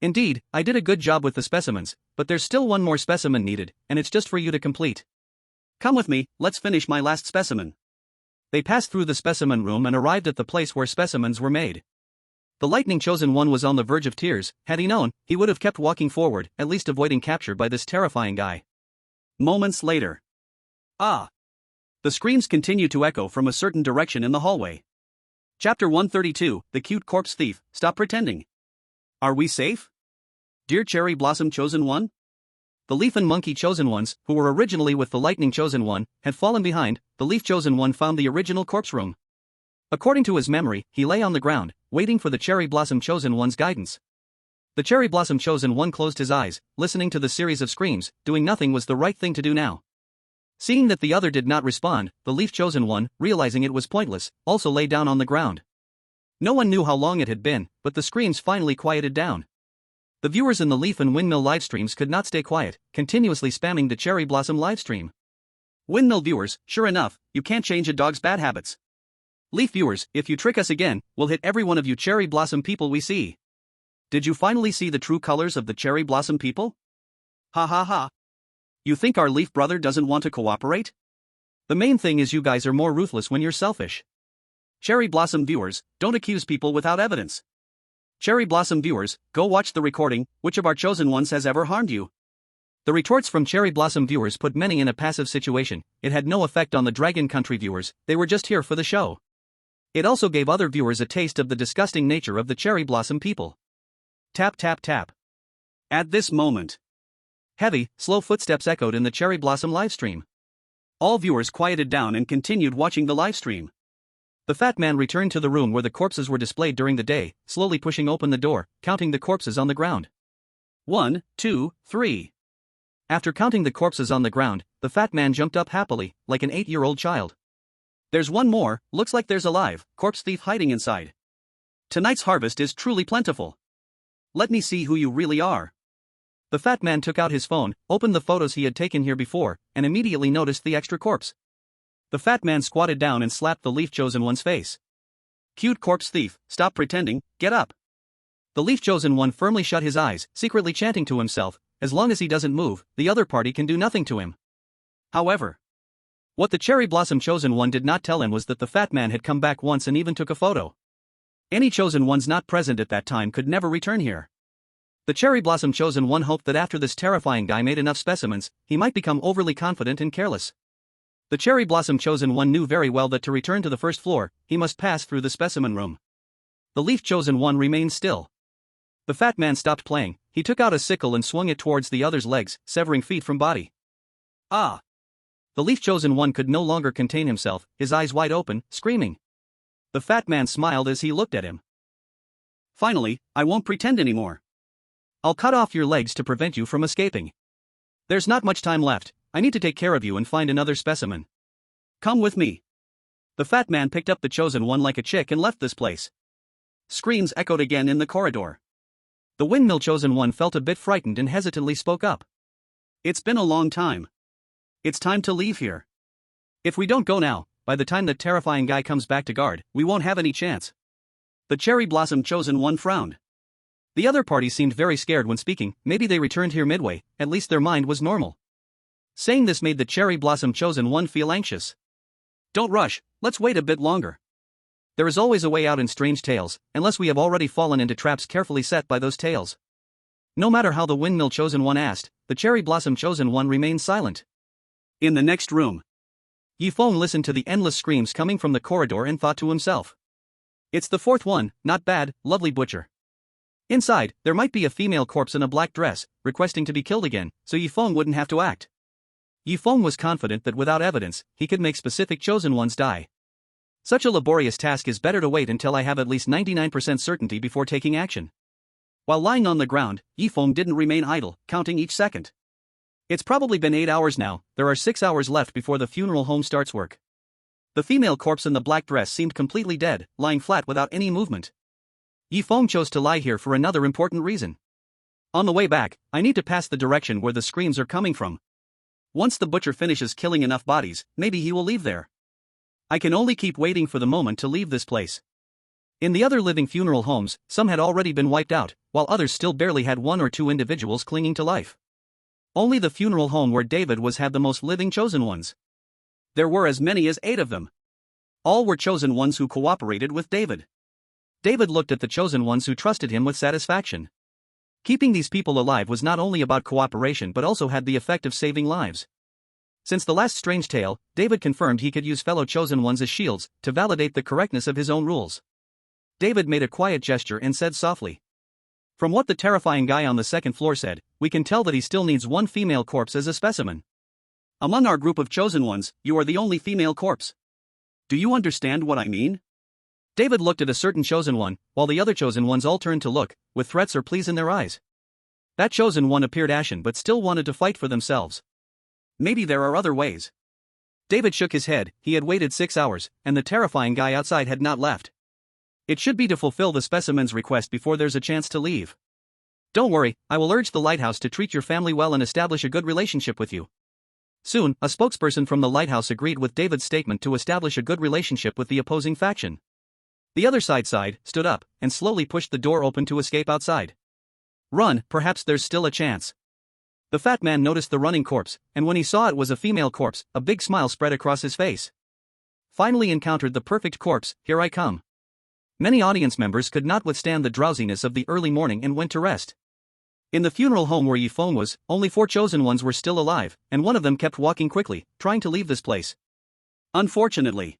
S1: Indeed, I did a good job with the specimens, but there's still one more specimen needed, and it's just for you to complete. Come with me, let's finish my last specimen. They passed through the specimen room and arrived at the place where specimens were made. The lightning chosen one was on the verge of tears. Had he known, he would have kept walking forward, at least avoiding capture by this terrifying guy. Moments later. Ah! The screams continued to echo from a certain direction in the hallway. Chapter 132, The Cute Corpse Thief, Stop Pretending. Are we safe? Dear Cherry Blossom Chosen One? The Leaf and Monkey Chosen Ones, who were originally with the Lightning Chosen One, had fallen behind. The Leaf Chosen One found the original corpse room. According to his memory, he lay on the ground, waiting for the Cherry Blossom Chosen One's guidance. The Cherry Blossom Chosen One closed his eyes, listening to the series of screams. Doing nothing was the right thing to do now. Seeing that the other did not respond, the Leaf Chosen One, realizing it was pointless, also lay down on the ground. No one knew how long it had been, but the screams finally quieted down. The viewers in the Leaf and Windmill livestreams could not stay quiet, continuously spamming the Cherry Blossom livestream. Windmill viewers, sure enough, you can't change a dog's bad habits. Leaf viewers, if you trick us again, we'll hit every one of you Cherry Blossom people we see. Did you finally see the true colors of the Cherry Blossom people? Ha ha ha. You think our Leaf brother doesn't want to cooperate? The main thing is you guys are more ruthless when you're selfish. Cherry Blossom viewers, don't accuse people without evidence. Cherry Blossom viewers, go watch the recording. Which of our chosen ones has ever harmed you? The retorts from Cherry Blossom viewers put many in a passive situation. It had no effect on the Dragon Country viewers, they were just here for the show. It also gave other viewers a taste of the disgusting nature of the Cherry Blossom people. Tap tap tap. At this moment, heavy, slow footsteps echoed in the Cherry Blossom livestream. All viewers quieted down and continued watching the livestream. The fat man returned to the room where the corpses were displayed during the day, slowly pushing open the door, counting the corpses on the ground. 1, 2, 3. After counting the corpses on the ground, the fat man jumped up happily, like an 8-year-old child. There's one more, looks like there's a live corpse thief hiding inside. Tonight's harvest is truly plentiful. Let me see who you really are. The fat man took out his phone, opened the photos he had taken here before, and immediately noticed the extra corpse. The fat man squatted down and slapped the Leaf Chosen One's face. Cute corpse thief, stop pretending, get up. The Leaf Chosen One firmly shut his eyes, secretly chanting to himself, as long as he doesn't move, the other party can do nothing to him. However, what the Cherry Blossom Chosen One did not tell him was that the fat man had come back once and even took a photo. Any chosen ones not present at that time could never return here. The Cherry Blossom Chosen One hoped that after this terrifying guy made enough specimens, he might become overly confident and careless. The Cherry Blossom Chosen One knew very well that to return to the first floor, he must pass through the specimen room. The Leaf Chosen One remained still. The fat man stopped playing, he took out a sickle and swung it towards the other's legs, severing feet from body. Ah! The Leaf Chosen One could no longer contain himself, his eyes wide open, screaming. The fat man smiled as he looked at him. Finally, I won't pretend anymore. I'll cut off your legs to prevent you from escaping. There's not much time left, I need to take care of you and find another specimen. Come with me. The fat man picked up the Chosen One like a chick and left this place. Screams echoed again in the corridor. The Windmill Chosen One felt a bit frightened and hesitantly spoke up. It's been a long time. It's time to leave here. If we don't go now, by the time that terrifying guy comes back to guard, we won't have any chance. The Cherry Blossom Chosen One frowned. The other party seemed very scared when speaking, maybe they returned here midway, at least their mind was normal. Saying this made the Cherry Blossom Chosen One feel anxious. Don't rush, let's wait a bit longer. There is always a way out in strange tales, unless we have already fallen into traps carefully set by those tales. No matter how the Windmill Chosen One asked, the Cherry Blossom Chosen One remained silent. In the next room, Feng listened to the endless screams coming from the corridor and thought to himself. It's the fourth one, not bad, lovely butcher. Inside, there might be a female corpse in a black dress, requesting to be killed again, so Feng wouldn't have to act. Feng was confident that without evidence, he could make specific chosen ones die. Such a laborious task is better to wait until I have at least 99% certainty before taking action. While lying on the ground, Feng didn't remain idle, counting each second. It's probably been 8 hours now, there are 6 hours left before the funeral home starts work. The female corpse in the black dress seemed completely dead, lying flat without any movement. Feng chose to lie here for another important reason. On the way back, I need to pass the direction where the screams are coming from. Once the butcher finishes killing enough bodies, maybe he will leave there. I can only keep waiting for the moment to leave this place. In the other living funeral homes, some had already been wiped out, while others still barely had 1 or 2 individuals clinging to life. Only the funeral home where David was had the most living chosen ones. There were as many as 8 of them. All were chosen ones who cooperated with David. David looked at the chosen ones who trusted him with satisfaction. Keeping these people alive was not only about cooperation but also had the effect of saving lives. Since the last strange tale, David confirmed he could use fellow chosen ones as shields to validate the correctness of his own rules. David made a quiet gesture and said softly. From what the terrifying guy on the second floor said, we can tell that he still needs 1 female corpse as a specimen. Among our group of chosen ones, you are the only female corpse. Do you understand what I mean? David looked at a certain chosen one, while the other chosen ones all turned to look, with threats or pleas in their eyes. That chosen one appeared ashen but still wanted to fight for themselves. Maybe there are other ways. David shook his head. He had waited 6 hours, and the terrifying guy outside had not left. It should be to fulfill the specimen's request before there's a chance to leave. Don't worry, I will urge the Lighthouse to treat your family well and establish a good relationship with you. Soon, a spokesperson from the Lighthouse agreed with David's statement to establish a good relationship with the opposing faction. The other side stood up, and slowly pushed the door open to escape outside. Run, perhaps there's still a chance. The fat man noticed the running corpse, and when he saw it was a female corpse, a big smile spread across his face. Finally encountered the perfect corpse, here I come. Many audience members could not withstand the drowsiness of the early morning and went to rest. In the funeral home where Feng was, only 4 chosen ones were still alive, and one of them kept walking quickly, trying to leave this place. Unfortunately,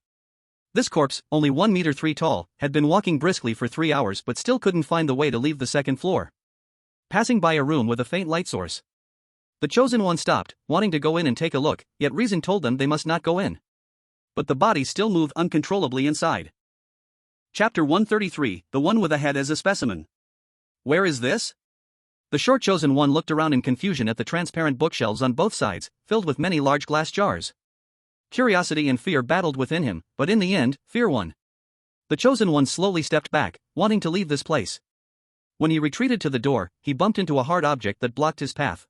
S1: this corpse, only 1 meter 3 tall, had been walking briskly for 3 hours but still couldn't find the way to leave the second floor. Passing by a room with a faint light source, the chosen one stopped, wanting to go in and take a look, yet reason told them they must not go in. But the body still moved uncontrollably inside. Chapter 133, the one with a head as a specimen. Where is this? The short chosen one looked around in confusion at the transparent bookshelves on both sides, filled with many large glass jars. Curiosity and fear battled within him, but in the end, fear won. The chosen one slowly stepped back, wanting to leave this place. When he retreated to the door, he bumped into a hard object that blocked his path.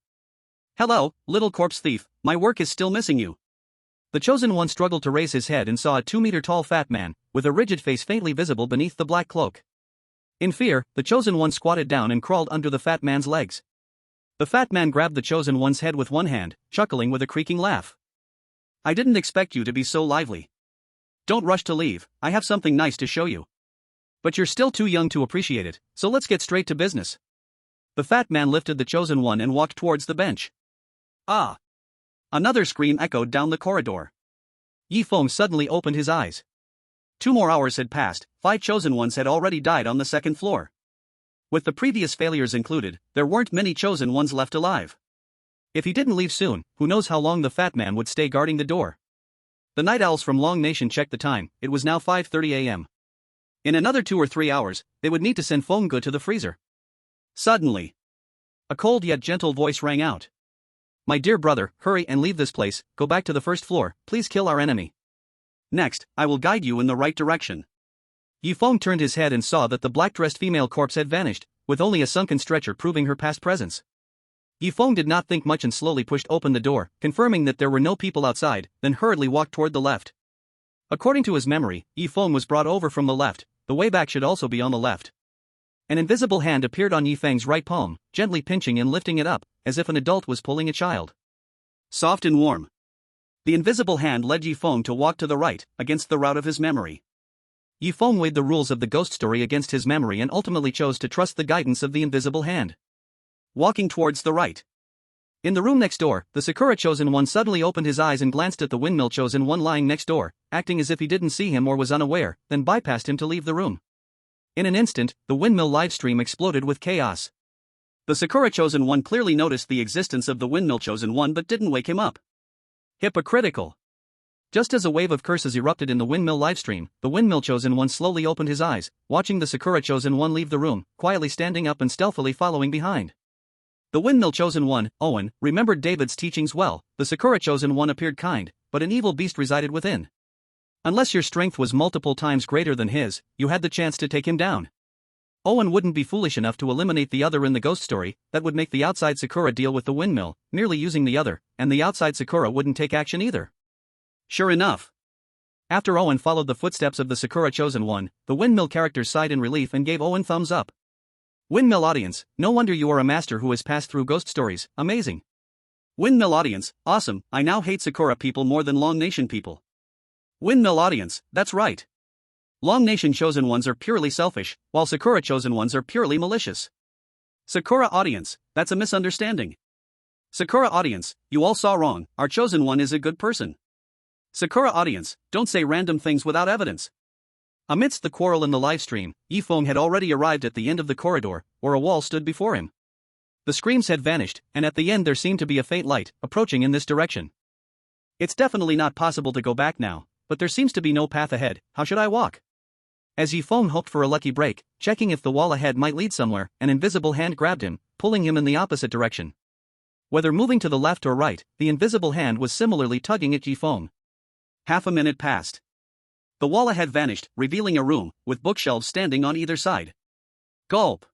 S1: Hello, little corpse thief, my work is still missing you. The chosen one struggled to raise his head and saw a 2-meter-tall fat man, with a rigid face faintly visible beneath the black cloak. In fear, the chosen one squatted down and crawled under the fat man's legs. The fat man grabbed the chosen one's head with one hand, chuckling with a creaking laugh. I didn't expect you to be so lively. Don't rush to leave, I have something nice to show you. But you're still too young to appreciate it, so let's get straight to business. The fat man lifted the chosen one and walked towards the bench. Ah! Another scream echoed down the corridor. Feng suddenly opened his eyes. 2 more hours had passed, 5 chosen ones had already died on the second floor. With the previous failures included, there weren't many chosen ones left alive. If he didn't leave soon, who knows how long the fat man would stay guarding the door. The night owls from Long Nation checked the time, it was now 5:30 a.m. In another 2 or 3 hours, they would need to send Feng to the freezer. Suddenly, a cold yet gentle voice rang out. My dear brother, hurry and leave this place, go back to the first floor, please kill our enemy. Next, I will guide you in the right direction. Feng turned his head and saw that the black-dressed female corpse had vanished, with only a sunken stretcher proving her past presence. Feng did not think much and slowly pushed open the door, confirming that there were no people outside, then hurriedly walked toward the left. According to his memory, Feng was brought over from the left, the way back should also be on the left. An invisible hand appeared on Feng's right palm, gently pinching and lifting it up, as if an adult was pulling a child. Soft and warm. The invisible hand led Feng to walk to the right, against the route of his memory. Feng weighed the rules of the ghost story against his memory and ultimately chose to trust the guidance of the invisible hand. Walking towards the right. In the room next door, the Sakura chosen one suddenly opened his eyes and glanced at the windmill chosen one lying next door, acting as if he didn't see him or was unaware, then bypassed him to leave the room. In an instant, the windmill livestream exploded with chaos. The Sakura chosen one clearly noticed the existence of the windmill chosen one but didn't wake him up. Hypocritical. Just as a wave of curses erupted in the windmill livestream, the windmill chosen one slowly opened his eyes, watching the Sakura chosen one leave the room, quietly standing up and stealthily following behind. The windmill chosen one, Owen, remembered David's teachings well. The Sakura chosen one appeared kind, but an evil beast resided within. Unless your strength was multiple times greater than his, you had the chance to take him down. Owen wouldn't be foolish enough to eliminate the other in the ghost story. That would make the outside Sakura deal with the windmill, merely using the other, and the outside Sakura wouldn't take action either. Sure enough. After Owen followed the footsteps of the Sakura chosen one, the windmill characters sighed in relief and gave Owen thumbs up. Windmill audience, no wonder you are a master who has passed through ghost stories, amazing. Windmill audience, awesome, I now hate Sakura people more than Long Nation people. Windmill audience, that's right. Long Nation chosen ones are purely selfish, while Sakura chosen ones are purely malicious. Sakura audience, that's a misunderstanding. Sakura audience, you all saw wrong, our chosen one is a good person. Sakura audience, don't say random things without evidence. Amidst the quarrel in the livestream, Feng had already arrived at the end of the corridor, where a wall stood before him. The screams had vanished, and at the end there seemed to be a faint light, approaching in this direction. It's definitely not possible to go back now, but there seems to be no path ahead. How should I walk? As Feng hoped for a lucky break, checking if the wall ahead might lead somewhere, an invisible hand grabbed him, pulling him in the opposite direction. Whether moving to the left or right, the invisible hand was similarly tugging at Feng. Half a minute passed. The wall ahead vanished, revealing a room, with bookshelves standing on either side. Gulp.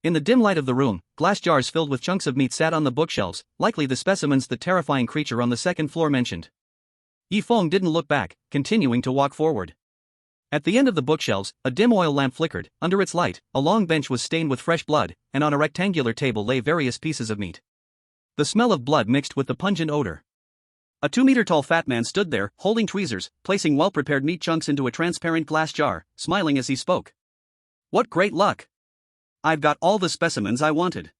S1: In the dim light of the room, glass jars filled with chunks of meat sat on the bookshelves, likely the specimens the terrifying creature on the second floor mentioned. Feng didn't look back, continuing to walk forward. At the end of the bookshelves, a dim oil lamp flickered. Under its light, a long bench was stained with fresh blood, and on a rectangular table lay various pieces of meat. The smell of blood mixed with the pungent odor. A 2-meter-tall fat man stood there, holding tweezers, placing well-prepared meat chunks into a transparent glass jar, smiling as he spoke. What great luck! I've got all the specimens I wanted.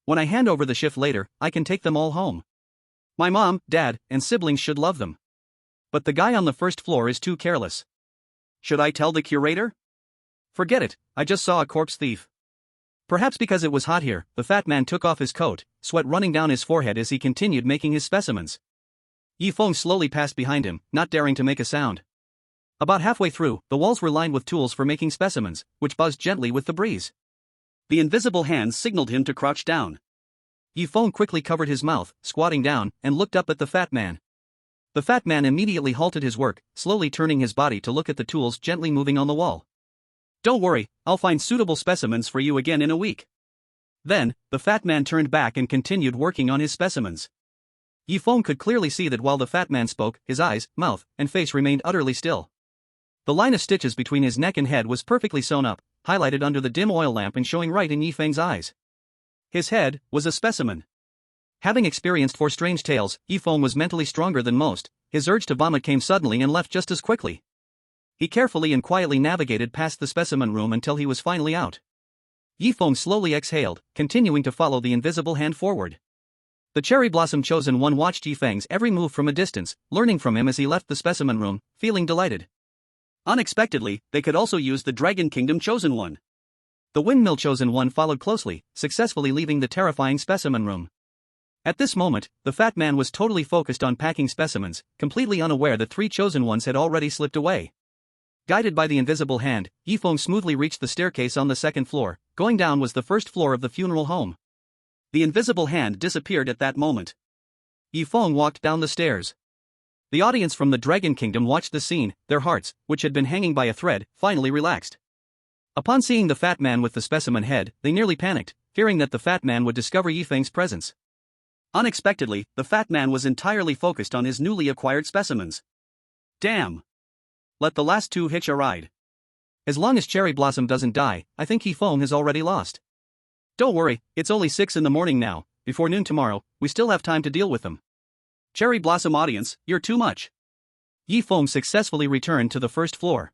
S1: When I hand over the shift later, I can take them all home. My mom, dad, and siblings should love them. But the guy on the first floor is too careless. Should I tell the curator? Forget it, I just saw a corpse thief. Perhaps because it was hot here, the fat man took off his coat, sweat running down his forehead as he continued making his specimens. Feng slowly passed behind him, not daring to make a sound. About halfway through, the walls were lined with tools for making specimens, which buzzed gently with the breeze. The invisible hand signaled him to crouch down. Feng quickly covered his mouth, squatting down, and looked up at the fat man. The fat man immediately halted his work, slowly turning his body to look at the tools gently moving on the wall. Don't worry, I'll find suitable specimens for you again in a week. Then, the fat man turned back and continued working on his specimens. Feng could clearly see that while the fat man spoke, his eyes, mouth, and face remained utterly still. The line of stitches between his neck and head was perfectly sewn up, highlighted under the dim oil lamp and showing right in Feng's eyes. His head was a specimen. Having experienced 4 strange tales, Feng was mentally stronger than most. His urge to vomit came suddenly and left just as quickly. He carefully and quietly navigated past the specimen room until he was finally out. Feng slowly exhaled, continuing to follow the invisible hand forward. The cherry blossom chosen one watched Feng's every move from a distance, learning from him as he left the specimen room, feeling delighted. Unexpectedly, they could also use the Dragon Kingdom chosen one. The windmill chosen one followed closely, successfully leaving the terrifying specimen room. At this moment, the fat man was totally focused on packing specimens, completely unaware that 3 chosen ones had already slipped away. Guided by the invisible hand, Feng smoothly reached the staircase on the second floor. Going down was the first floor of the funeral home. The invisible hand disappeared at that moment. Feng walked down the stairs. The audience from the Dragon Kingdom watched the scene, their hearts, which had been hanging by a thread, finally relaxed. Upon seeing the fat man with the specimen head, they nearly panicked, fearing that the fat man would discover Feng's presence. Unexpectedly, the fat man was entirely focused on his newly acquired specimens. Damn! Let the last 2 hitch a ride. As long as Cherry Blossom doesn't die, I think Feng has already lost. Don't worry, it's only 6 in the morning now. Before noon tomorrow, we still have time to deal with them. Cherry Blossom audience, you're too much. Feng successfully returned to the first floor.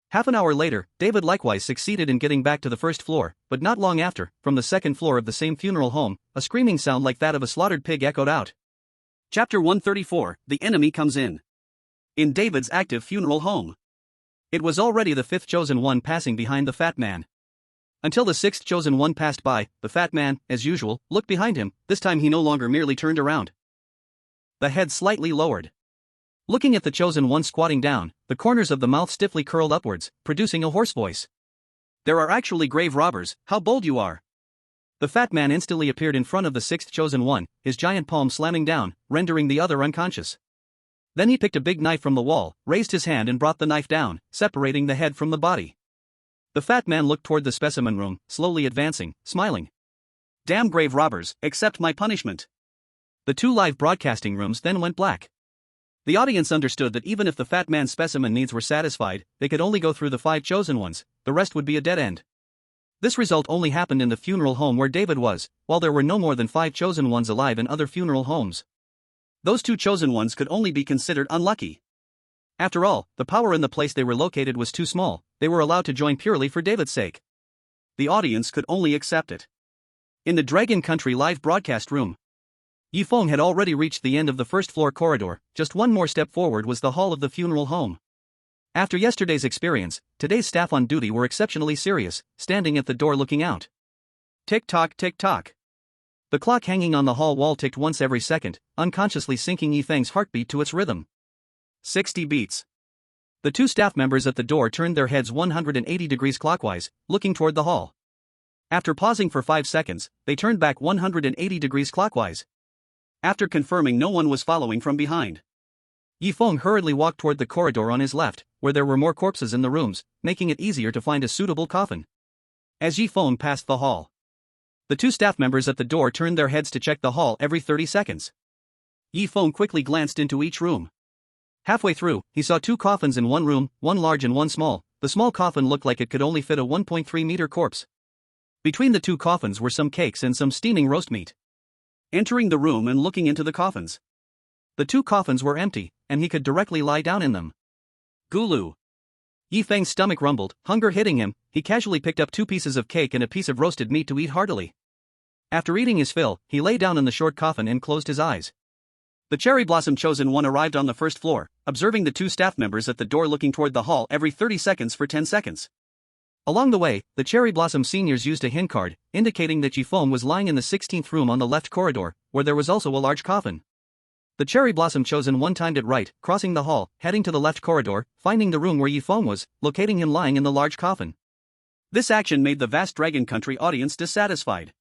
S1: Half an hour later, David likewise succeeded in getting back to the first floor, but not long after, from the second floor of the same funeral home, a screaming sound like that of a slaughtered pig echoed out. Chapter 134, The Enemy Comes In. In David's active funeral home. It was already the 5th chosen one passing behind the fat man. Until the 6th chosen one passed by, the fat man, as usual, looked behind him. This time he no longer merely turned around. The head slightly lowered. Looking at the chosen one squatting down, the corners of the mouth stiffly curled upwards, producing a hoarse voice. There are actually grave robbers, how bold you are. The fat man instantly appeared in front of the sixth chosen one, his giant palm slamming down, rendering the other unconscious. Then he picked a big knife from the wall, raised his hand and brought the knife down, separating the head from the body. The fat man looked toward the specimen room, slowly advancing, smiling. Damn grave robbers, accept my punishment. The two live broadcasting rooms then went black. The audience understood that even if the fat man's specimen needs were satisfied, they could only go through the 5 chosen ones, the rest would be a dead end. This result only happened in the funeral home where David was, while there were no more than 5 chosen ones alive in other funeral homes. Those 2 chosen ones could only be considered unlucky. After all, the power in the place they were located was too small, they were allowed to join purely for David's sake. The audience could only accept it. In the Dragon Country live broadcast room, Feng had already reached the end of the first-floor corridor, just one more step forward was the hall of the funeral home. After yesterday's experience, today's staff on duty were exceptionally serious, standing at the door looking out. Tick-tock, tick-tock. The clock hanging on the hall wall ticked once every second, unconsciously syncing Feng's heartbeat to its rhythm. 60 beats. The 2 staff members at the door turned their heads 180 degrees clockwise, looking toward the hall. After pausing for 5 seconds, they turned back 180 degrees clockwise. After confirming no one was following from behind, Feng hurriedly walked toward the corridor on his left, where there were more corpses in the rooms, making it easier to find a suitable coffin. As Feng passed the hall, the 2 staff members at the door turned their heads to check the hall every 30 seconds. Feng quickly glanced into each room. Halfway through, he saw 2 coffins in one room, one large and one small. The small coffin looked like it could only fit a 1.3-meter corpse. Between the 2 coffins were some cakes and some steaming roast meat. Entering the room and looking into the coffins, the 2 coffins were empty, and he could directly lie down in them. Gulu. Feng's stomach rumbled, hunger hitting him. He casually picked up 2 pieces of cake and a piece of roasted meat to eat heartily. After eating his fill, he lay down in the short coffin and closed his eyes. The cherry blossom chosen one arrived on the first floor, observing the 2 staff members at the door looking toward the hall every 30 seconds for 10 seconds. Along the way, the cherry blossom seniors used a hint card, indicating that Feng was lying in the 16th room on the left corridor, where there was also a large coffin. The cherry blossom chosen one timed it right, crossing the hall, heading to the left corridor, finding the room where Feng was, locating him lying in the large coffin. This action made the vast Dragon Country audience dissatisfied.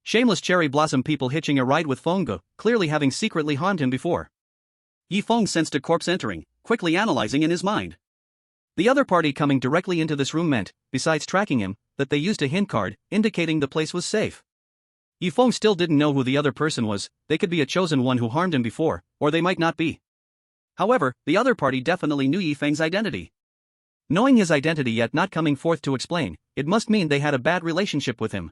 S1: Shameless cherry blossom people hitching a ride with Feng, clearly having secretly harmed him before. Feng sensed a corpse entering, quickly analyzing in his mind. The other party coming directly into this room meant, besides tracking him, that they used a hint card, indicating the place was safe. Feng still didn't know who the other person was. They could be a chosen one who harmed him before, or they might not be. However, the other party definitely knew Feng's identity. Knowing his identity yet not coming forth to explain, it must mean they had a bad relationship with him.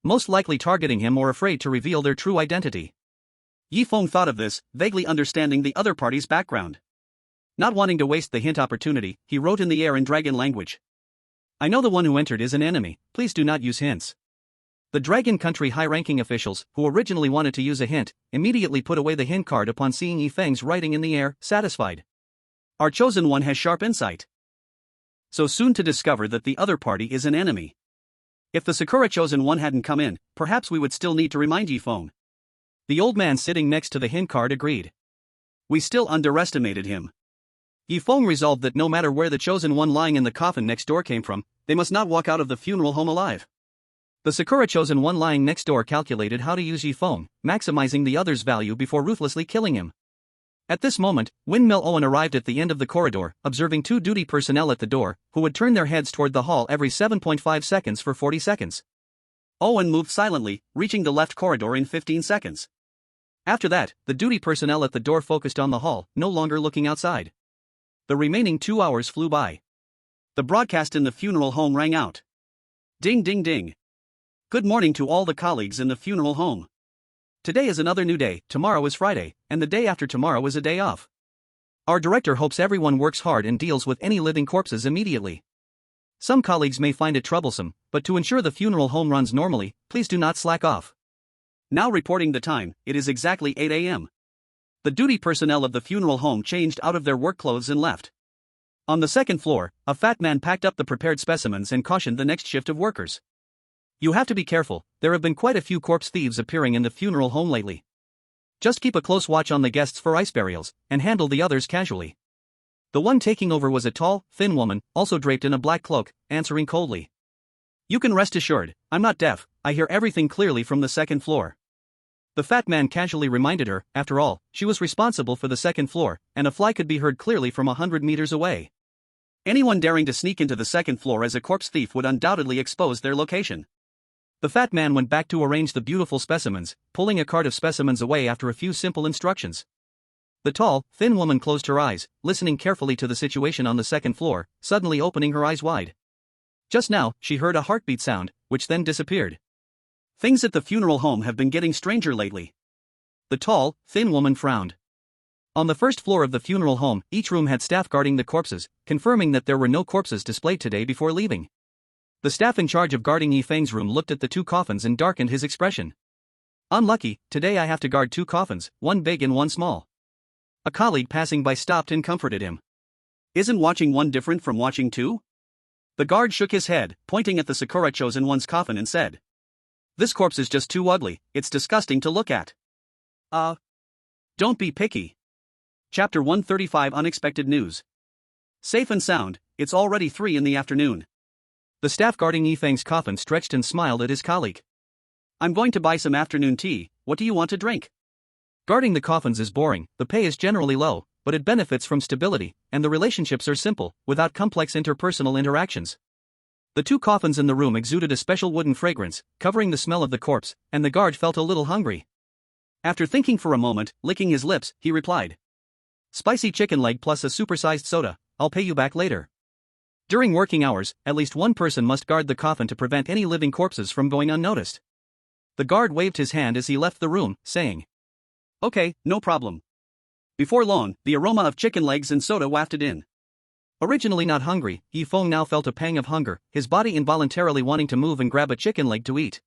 S1: Most likely targeting him or afraid to reveal their true identity. Feng thought of this, vaguely understanding the other party's background. Not wanting to waste the hint opportunity, he wrote in the air in dragon language. I know the one who entered is an enemy, please do not use hints. The Dragon Country high-ranking officials, who originally wanted to use a hint, immediately put away the hint card upon seeing Feng's writing in the air, satisfied. Our chosen one has sharp insight. So soon to discover that the other party is an enemy. If the Sakura chosen one hadn't come in, perhaps we would still need to remind Feng. The old man sitting next to the hint card agreed. We still underestimated him. Feng resolved that no matter where the chosen one lying in the coffin next door came from, they must not walk out of the funeral home alive. The Sakura chosen one lying next door calculated how to use Feng, maximizing the other's value before ruthlessly killing him. At this moment, Windmill Owen arrived at the end of the corridor, observing 2 duty personnel at the door, who would turn their heads toward the hall every 7.5 seconds for 40 seconds. Owen moved silently, reaching the left corridor in 15 seconds. After that, the duty personnel at the door focused on the hall, no longer looking outside. The remaining 2 hours flew by. The broadcast in the funeral home rang out. Ding ding ding. Good morning to all the colleagues in the funeral home. Today is another new day, tomorrow is Friday, and the day after tomorrow is a day off. Our director hopes everyone works hard and deals with any living corpses immediately. Some colleagues may find it troublesome, but to ensure the funeral home runs normally, please do not slack off. Now reporting the time, it is exactly 8 a.m. The duty personnel of the funeral home changed out of their work clothes and left. On the second floor, a fat man packed up the prepared specimens and cautioned the next shift of workers. You have to be careful, there have been quite a few corpse thieves appearing in the funeral home lately. Just keep a close watch on the guests for ice burials, and handle the others casually. The one taking over was a tall, thin woman, also draped in a black cloak, answering coldly. You can rest assured, I'm not deaf, I hear everything clearly from the second floor. The fat man casually reminded her, after all, she was responsible for the second floor, and a fly could be heard clearly from 100 meters away. Anyone daring to sneak into the second floor as a corpse thief would undoubtedly expose their location. The fat man went back to arrange the beautiful specimens, pulling a cart of specimens away after a few simple instructions. The tall, thin woman closed her eyes, listening carefully to the situation on the second floor, suddenly opening her eyes wide. Just now, she heard a heartbeat sound, which then disappeared. Things at the funeral home have been getting stranger lately. The tall, thin woman frowned. On the first floor of the funeral home, each room had staff guarding the corpses, confirming that there were no corpses displayed today before leaving. The staff in charge of guarding Feng's room looked at the two coffins and darkened his expression. Unlucky, today I have to guard two coffins, one big and one small. A colleague passing by stopped and comforted him. Isn't watching one different from watching two? The guard shook his head, pointing at the Sakura chosen one's coffin and said, "This corpse is just too ugly, it's disgusting to look at." Don't be picky. Chapter 135 Unexpected News. Safe and sound, it's already 3 in the afternoon. The staff guarding Feng's coffin stretched and smiled at his colleague. "I'm going to buy some afternoon tea, what do you want to drink?" Guarding the coffins is boring, the pay is generally low, but it benefits from stability, and the relationships are simple, without complex interpersonal interactions. The two coffins in the room exuded a special wooden fragrance, covering the smell of the corpse, and the guard felt a little hungry. After thinking for a moment, licking his lips, he replied, "Spicy chicken leg plus a supersized soda, I'll pay you back later." During working hours, at least one person must guard the coffin to prevent any living corpses from going unnoticed. The guard waved his hand as he left the room, saying, "Okay, no problem." Before long, the aroma of chicken legs and soda wafted in. Originally not hungry, Feng now felt a pang of hunger, his body involuntarily wanting to move and grab a chicken leg to eat.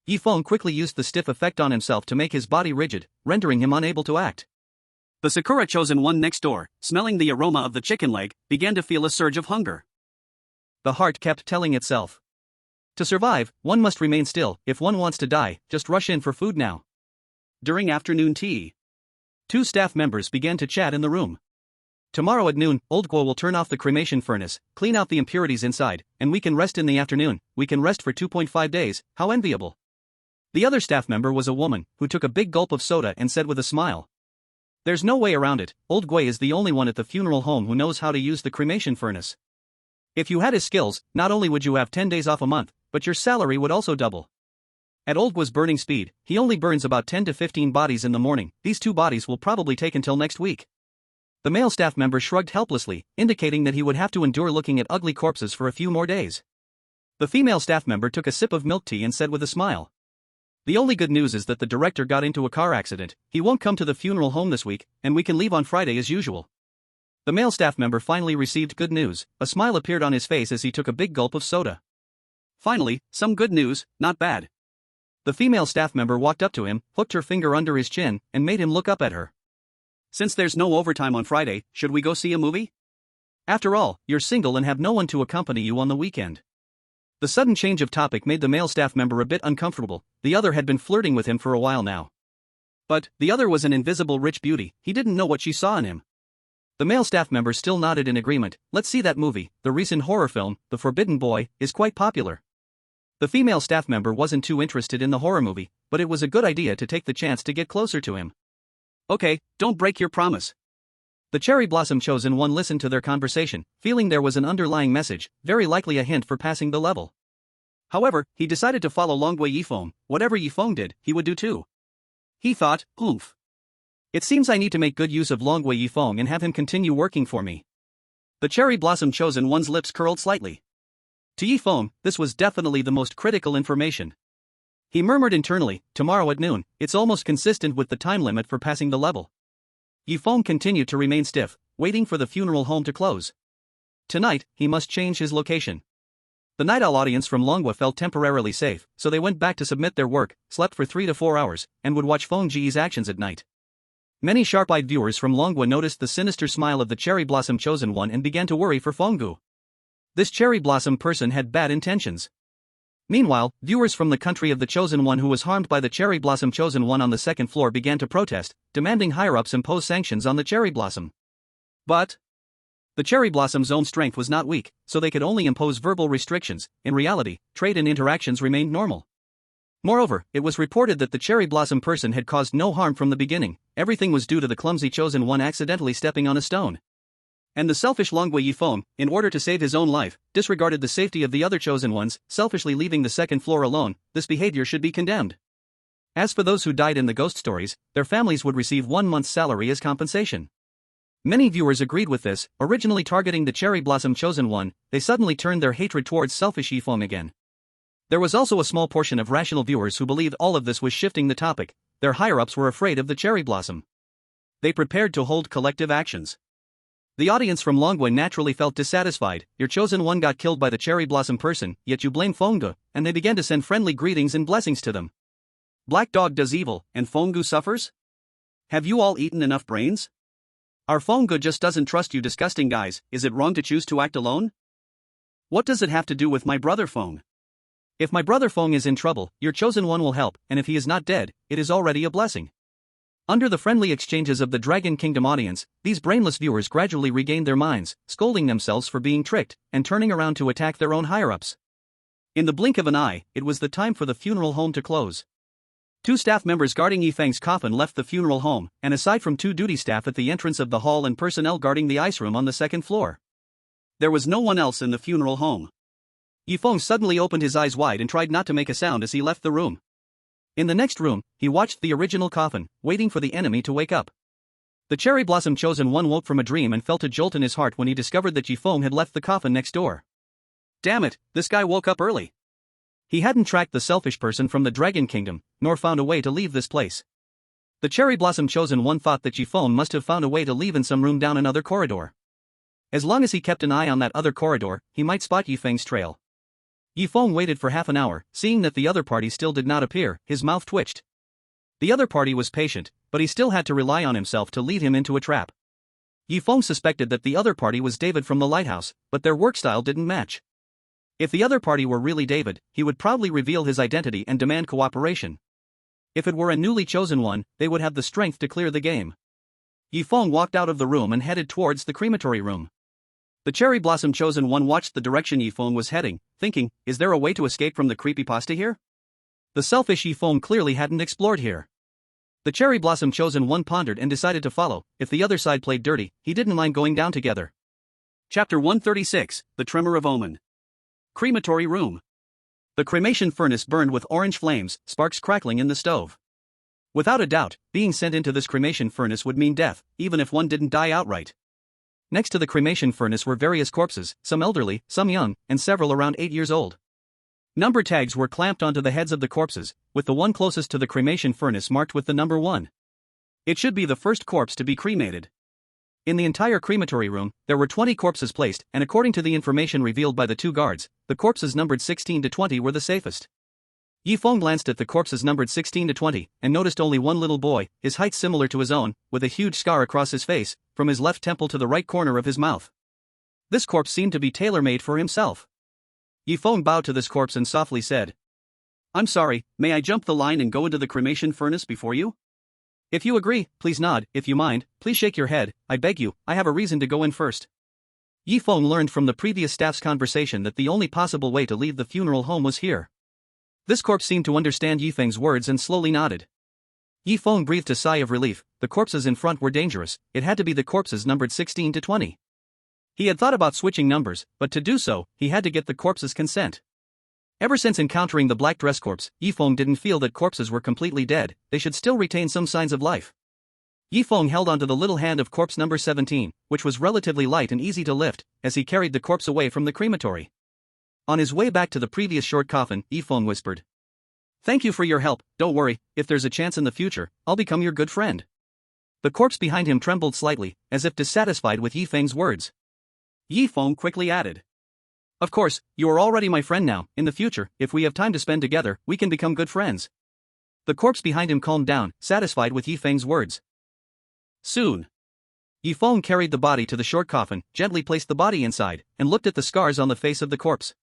S1: Feng quickly used the stiff effect on himself to make his body rigid, rendering him unable to act. The Sakura chosen one next door, smelling the aroma of the chicken leg, began to feel a surge of hunger. The heart kept telling itself, "To survive, one must remain still, if one wants to die, just rush in for food now." During afternoon tea, two staff members began to chat in the room. "Tomorrow at noon, Old Guo will turn off the cremation furnace, clean out the impurities inside, and we can rest in the afternoon. We can rest for 2.5 days, how enviable." The other staff member was a woman, who took a big gulp of soda and said with a smile, "There's no way around it, Old Guo is the only one at the funeral home who knows how to use the cremation furnace. If you had his skills, not only would you have 10 days off a month, but your salary would also double." At Old Guo's burning speed, he only burns about 10 to 15 bodies in the morning. These 2 bodies will probably take until next week. The male staff member shrugged helplessly, indicating that he would have to endure looking at ugly corpses for a few more days. The female staff member took a sip of milk tea and said with a smile, "The only good news is that the director got into a car accident. He won't come to the funeral home this week, and we can leave on Friday as usual." The male staff member finally received good news. A smile appeared on his face as he took a big gulp of soda. "Finally, some good news, not bad." The female staff member walked up to him, hooked her finger under his chin, and made him look up at her. "Since there's no overtime on Friday, should we go see a movie? After all, you're single and have no one to accompany you on the weekend." The sudden change of topic made the male staff member a bit uncomfortable. The other had been flirting with him for a while now. But the other was an invisible rich beauty, he didn't know what she saw in him. The male staff member still nodded in agreement. "Let's see that movie. The recent horror film, The Forbidden Boy, is quite popular." The female staff member wasn't too interested in the horror movie, but it was a good idea to take the chance to get closer to him. "Okay, don't break your promise." The cherry blossom chosen one listened to their conversation, feeling there was an underlying message, very likely a hint for passing the level. However, he decided to follow Longwei Yifeng. Whatever Yifeng did, he would do too. He thought, oomph. It seems I need to make good use of Longwei Yifeng and have him continue working for me. The cherry blossom chosen one's lips curled slightly. To Yifeng, this was definitely the most critical information. He murmured internally, "Tomorrow at noon, it's almost consistent with the time limit for passing the level." Yifeng continued to remain stiff, waiting for the funeral home to close. Tonight, he must change his location. The night owl audience from Longwa felt temporarily safe, so they went back to submit their work, slept for 3 to 4 hours, and would watch Feng Ji's actions at night. Many sharp-eyed viewers from Longwa noticed the sinister smile of the cherry blossom chosen one and began to worry for Fenggu. This cherry blossom person had bad intentions. Meanwhile, viewers from the country of the chosen one who was harmed by the cherry blossom chosen one on the second floor began to protest, demanding higher-ups impose sanctions on the cherry blossom. But the cherry blossom's own strength was not weak, so they could only impose verbal restrictions. In reality, trade and interactions remained normal. Moreover, it was reported that the cherry blossom person had caused no harm from the beginning. Everything was due to the clumsy chosen one accidentally stepping on a stone. And the selfish Longwei Yifeng, in order to save his own life, disregarded the safety of the other chosen ones, selfishly leaving the second floor alone. This behavior should be condemned. As for those who died in the ghost stories, their families would receive 1 month's salary as compensation. Many viewers agreed with this. Originally targeting the cherry blossom chosen one, they suddenly turned their hatred towards selfish Yifeng again. There was also a small portion of rational viewers who believed all of this was shifting the topic. Their higher-ups were afraid of the cherry blossom. They prepared to hold collective actions. The audience from Longwei naturally felt dissatisfied. Your chosen one got killed by the cherry blossom person, yet you blame Feng, and they began to send friendly greetings and blessings to them. Black dog does evil, and Feng suffers? Have you all eaten enough brains? Our Feng just doesn't trust you disgusting guys. Is it wrong to choose to act alone? What does it have to do with my brother Feng? If my brother Feng is in trouble, your chosen one will help, and if he is not dead, it is already a blessing. Under the friendly exchanges of the Dragon Kingdom audience, these brainless viewers gradually regained their minds, scolding themselves for being tricked, and turning around to attack their own higher-ups. In the blink of an eye, it was the time for the funeral home to close. 2 staff members guarding Yifeng's coffin left the funeral home, and aside from 2 duty staff at the entrance of the hall and personnel guarding the ice room on the 2nd floor, there was no one else in the funeral home. Yifeng suddenly opened his eyes wide and tried not to make a sound as he left the room. In the next room, he watched the original coffin, waiting for the enemy to wake up. The cherry blossom chosen one woke from a dream and felt a jolt in his heart when he discovered that Yifeng had left the coffin next door. Damn it, this guy woke up early. He hadn't tracked the selfish person from the Dragon Kingdom, nor found a way to leave this place. The cherry blossom chosen one thought that Yifeng must have found a way to leave in some room down another corridor. As long as he kept an eye on that other corridor, he might spot Yifeng's trail. Yifeng waited for half an hour, seeing that the other party still did not appear, his mouth twitched. The other party was patient, but he still had to rely on himself to lead him into a trap. Yifeng suspected that the other party was David from the Lighthouse, but their work style didn't match. If the other party were really David, he would probably reveal his identity and demand cooperation. If it were a newly chosen one, they would have the strength to clear the game. Yifeng walked out of the room and headed towards the crematory room. The cherry blossom chosen one watched the direction Yifeng was heading, thinking, is there a way to escape from the creepypasta here? The selfish Yifeng clearly hadn't explored here. The cherry blossom chosen one pondered and decided to follow. If the other side played dirty, he didn't mind going down together. Chapter 136, The Tremor of Omen. Crematory room. The cremation furnace burned with orange flames, sparks crackling in the stove. Without a doubt, being sent into this cremation furnace would mean death, even if one didn't die outright. Next to the cremation furnace were various corpses, some elderly, some young, and several around 8 years old. Number tags were clamped onto the heads of the corpses, with the one closest to the cremation furnace marked with the number 1. It should be the first corpse to be cremated. In the entire crematory room, there were 20 corpses placed, and according to the information revealed by the 2 guards, the corpses numbered 16 to 20 were the safest. Yifeng glanced at the corpses numbered 16 to 20, and noticed only one little boy, his height similar to his own, with a huge scar across his face, from his left temple to the right corner of his mouth. This corpse seemed to be tailor-made for himself. Yifeng bowed to this corpse and softly said, I'm sorry, may I jump the line and go into the cremation furnace before you? If you agree, please nod. If you mind, please shake your head. I beg you, I have a reason to go in first. Yifeng learned from the previous staff's conversation that the only possible way to leave the funeral home was here. This corpse seemed to understand Yifeng's words and slowly nodded. Yifeng breathed a sigh of relief. The corpses in front were dangerous. It had to be the corpses numbered 16 to 20. He had thought about switching numbers, but to do so, he had to get the corpses' consent. Ever since encountering the black dress corpse, Yifeng didn't feel that corpses were completely dead. They should still retain some signs of life. Yifeng held onto the little hand of corpse number 17, which was relatively light and easy to lift, as he carried the corpse away from the crematory. On his way back to the previous short coffin, Yifeng whispered, Thank you for your help. Don't worry, if there's a chance in the future, I'll become your good friend. The corpse behind him trembled slightly, as if dissatisfied with Yifeng's words. Yifeng quickly added, Of course, you are already my friend now. In the future, if we have time to spend together, we can become good friends. The corpse behind him calmed down, satisfied with Yifeng's words. Soon. Yifeng carried the body to the short coffin, gently placed the body inside, and looked at the scars on the face of the corpse.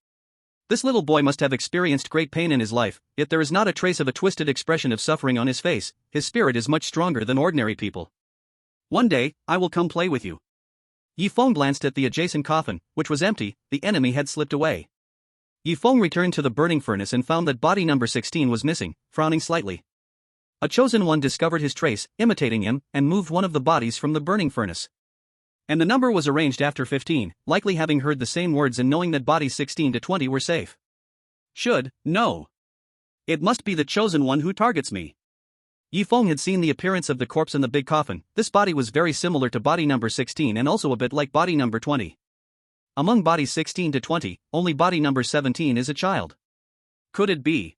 S1: This little boy must have experienced great pain in his life, yet there is not a trace of a twisted expression of suffering on his face. His spirit is much stronger than ordinary people. One day, I will come play with you. Yifeng glanced at the adjacent coffin, which was empty. The enemy had slipped away. Feng returned to the burning furnace and found that body number 16 was missing, frowning slightly. A chosen one discovered his trace, imitating him, and moved one of the bodies from the burning furnace. And the number was arranged after 15, likely having heard the same words and knowing that bodies 16 to 20 were safe. No. It must be the chosen one who targets me. Feng had seen the appearance of the corpse in the big coffin. This body was very similar to body number 16 and also a bit like body number 20. Among bodies 16 to 20, only body number 17 is a child. Could it be?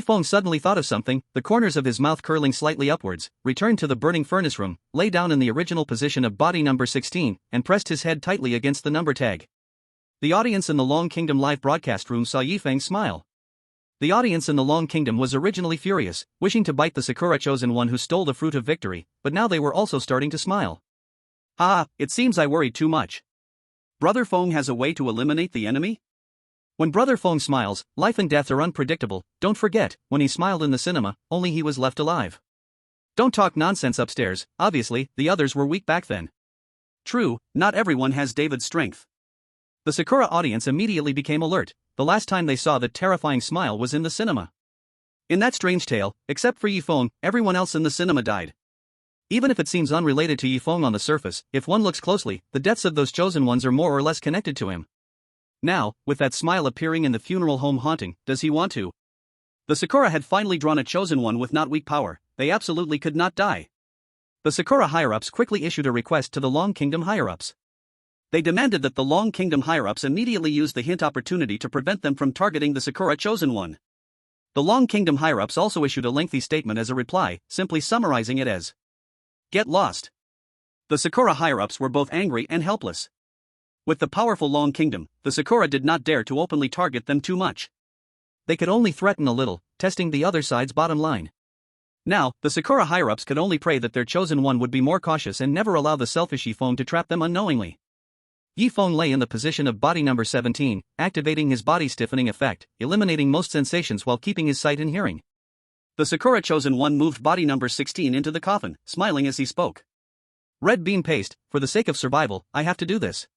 S1: Feng suddenly thought of something, the corners of his mouth curling slightly upwards, returned to the burning furnace room, lay down in the original position of body number 16, and pressed his head tightly against the number tag. The audience in the Long Kingdom live broadcast room saw Feng smile. The audience in the Long Kingdom was originally furious, wishing to bite the Sakura chosen one who stole the fruit of victory, but now they were also starting to smile. It seems I worried too much. Brother Feng has a way to eliminate the enemy? When Brother Feng smiles, life and death are unpredictable. Don't forget, when he smiled in the cinema, only he was left alive. Don't talk nonsense upstairs. Obviously, the others were weak back then. True, not everyone has David's strength. The Sakura audience immediately became alert. The last time they saw that terrifying smile was in the cinema. In that strange tale, except for Feng, everyone else in the cinema died. Even if it seems unrelated to Feng on the surface, if one looks closely, the deaths of those chosen ones are more or less connected to him. Now, with that smile appearing in the funeral home haunting, does he want to? The Sakura had finally drawn a chosen one with not weak power. They absolutely could not die. The Sakura higher-ups quickly issued a request to the Long Kingdom higher-ups. They demanded that the Long Kingdom higher-ups immediately use the hint opportunity to prevent them from targeting the Sakura chosen one. The Long Kingdom higher-ups also issued a lengthy statement as a reply, simply summarizing it as, "Get lost." The Sakura higher-ups were both angry and helpless. With the powerful Long Kingdom, the Sakura did not dare to openly target them too much. They could only threaten a little, testing the other side's bottom line. Now, the Sakura higher-ups could only pray that their chosen one would be more cautious and never allow the selfish Feng to trap them unknowingly. Feng lay in the position of body number 17, activating his body stiffening effect, eliminating most sensations while keeping his sight and hearing. The Sakura chosen one moved body number 16 into the coffin, smiling as he spoke. Red bean paste, for the sake of survival, I have to do this.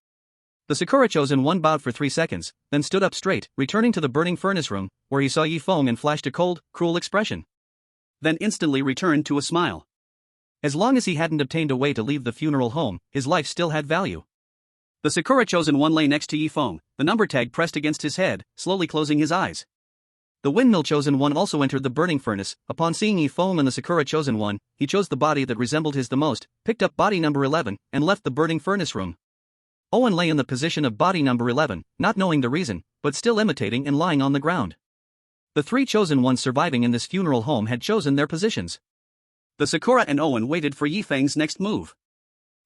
S1: The Sakura chosen one bowed for 3 seconds, then stood up straight, returning to the burning furnace room, where he saw Feng and flashed a cold, cruel expression. Then instantly returned to a smile. As long as he hadn't obtained a way to leave the funeral home, his life still had value. The Sakura chosen one lay next to Feng, the number tag pressed against his head, slowly closing his eyes. The windmill chosen one also entered the burning furnace. Upon seeing Feng and the Sakura chosen one, he chose the body that resembled his the most, picked up body number 11, and left the burning furnace room. Owen lay in the position of body number 11, not knowing the reason, but still imitating and lying on the ground. The 3 chosen ones surviving in this funeral home had chosen their positions. The Sakura and Owen waited for Feng's next move.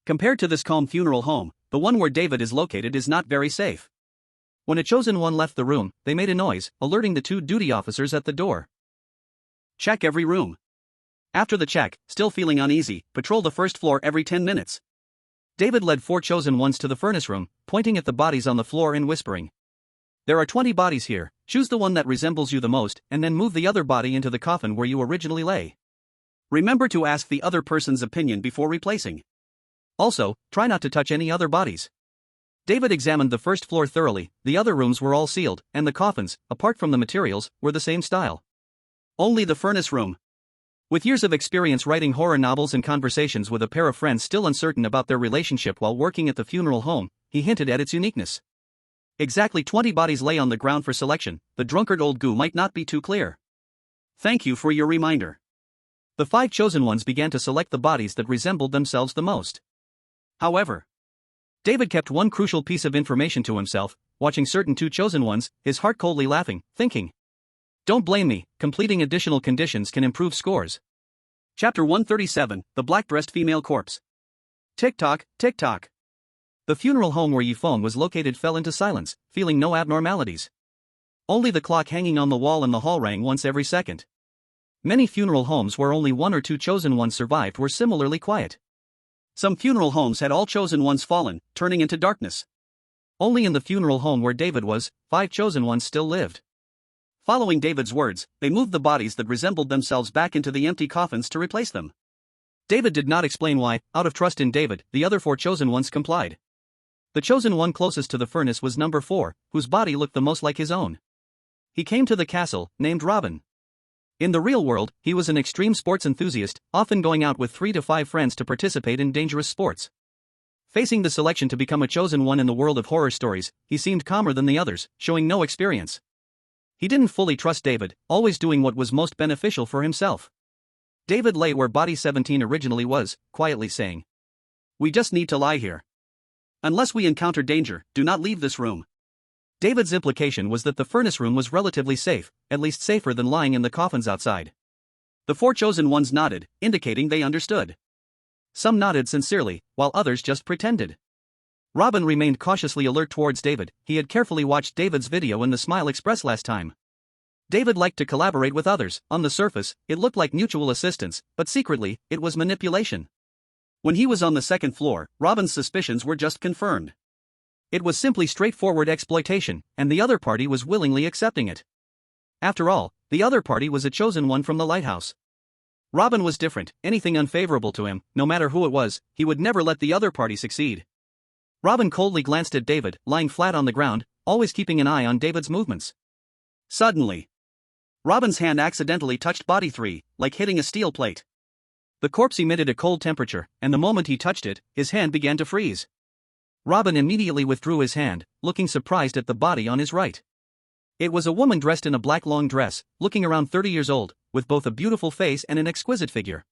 S1: Compared to this calm funeral home, the one where David is located is not very safe. When a chosen one left the room, they made a noise, alerting the 2 duty officers at the door. Check every room. After the check, still feeling uneasy, patrol the first floor every 10 minutes. David led 4 chosen ones to the furnace room, pointing at the bodies on the floor and whispering. There are 20 bodies here, choose the one that resembles you the most, and then move the other body into the coffin where you originally lay. Remember to ask the other person's opinion before replacing. Also, try not to touch any other bodies. David examined the first floor thoroughly. The other rooms were all sealed, and the coffins, apart from the materials, were the same style. Only the furnace room. With years of experience writing horror novels and conversations with a pair of friends still uncertain about their relationship while working at the funeral home, he hinted at its uniqueness. Exactly 20 bodies lay on the ground for selection. The drunkard old goo might not be too clear. Thank you for your reminder. The 5 chosen ones began to select the bodies that resembled themselves the most. However, David kept one crucial piece of information to himself, watching certain 2 chosen ones, his heart coldly laughing, thinking. Don't blame me, completing additional conditions can improve scores. Chapter 137, The Black-Dressed Female Corpse. Tick-tock, tick-tock. The funeral home where Feng was located fell into silence, feeling no abnormalities. Only the clock hanging on the wall in the hall rang once every second. Many funeral homes where only 1 or 2 chosen ones survived were similarly quiet. Some funeral homes had all chosen ones fallen, turning into darkness. Only in the funeral home where David was, 5 chosen ones still lived. Following David's words, they moved the bodies that resembled themselves back into the empty coffins to replace them. David did not explain why. Out of trust in David, the other 4 chosen ones complied. The chosen one closest to the furnace was number 4, whose body looked the most like his own. He came to the castle, named Robin. In the real world, he was an extreme sports enthusiast, often going out with 3 to 5 friends to participate in dangerous sports. Facing the selection to become a chosen one in the world of horror stories, he seemed calmer than the others, showing no experience. He didn't fully trust David, always doing what was most beneficial for himself. David lay where body 17 originally was, quietly saying, "We just need to lie here. Unless we encounter danger, do not leave this room." David's implication was that the furnace room was relatively safe, at least safer than lying in the coffins outside. The 4 chosen ones nodded, indicating they understood. Some nodded sincerely, while others just pretended. Robin remained cautiously alert towards David. He had carefully watched David's video in the Smile Express last time. David liked to collaborate with others. On the surface, it looked like mutual assistance, but secretly, it was manipulation. When he was on the second floor, Robin's suspicions were just confirmed. It was simply straightforward exploitation, and the other party was willingly accepting it. After all, the other party was a chosen one from the Lighthouse. Robin was different. Anything unfavorable to him, no matter who it was, he would never let the other party succeed. Robin coldly glanced at David, lying flat on the ground, always keeping an eye on David's movements. Suddenly, Robin's hand accidentally touched body 3, like hitting a steel plate. The corpse emitted a cold temperature, and the moment he touched it, his hand began to freeze. Robin immediately withdrew his hand, looking surprised at the body on his right. It was a woman dressed in a black long dress, looking around 30 years old, with both a beautiful face and an exquisite figure.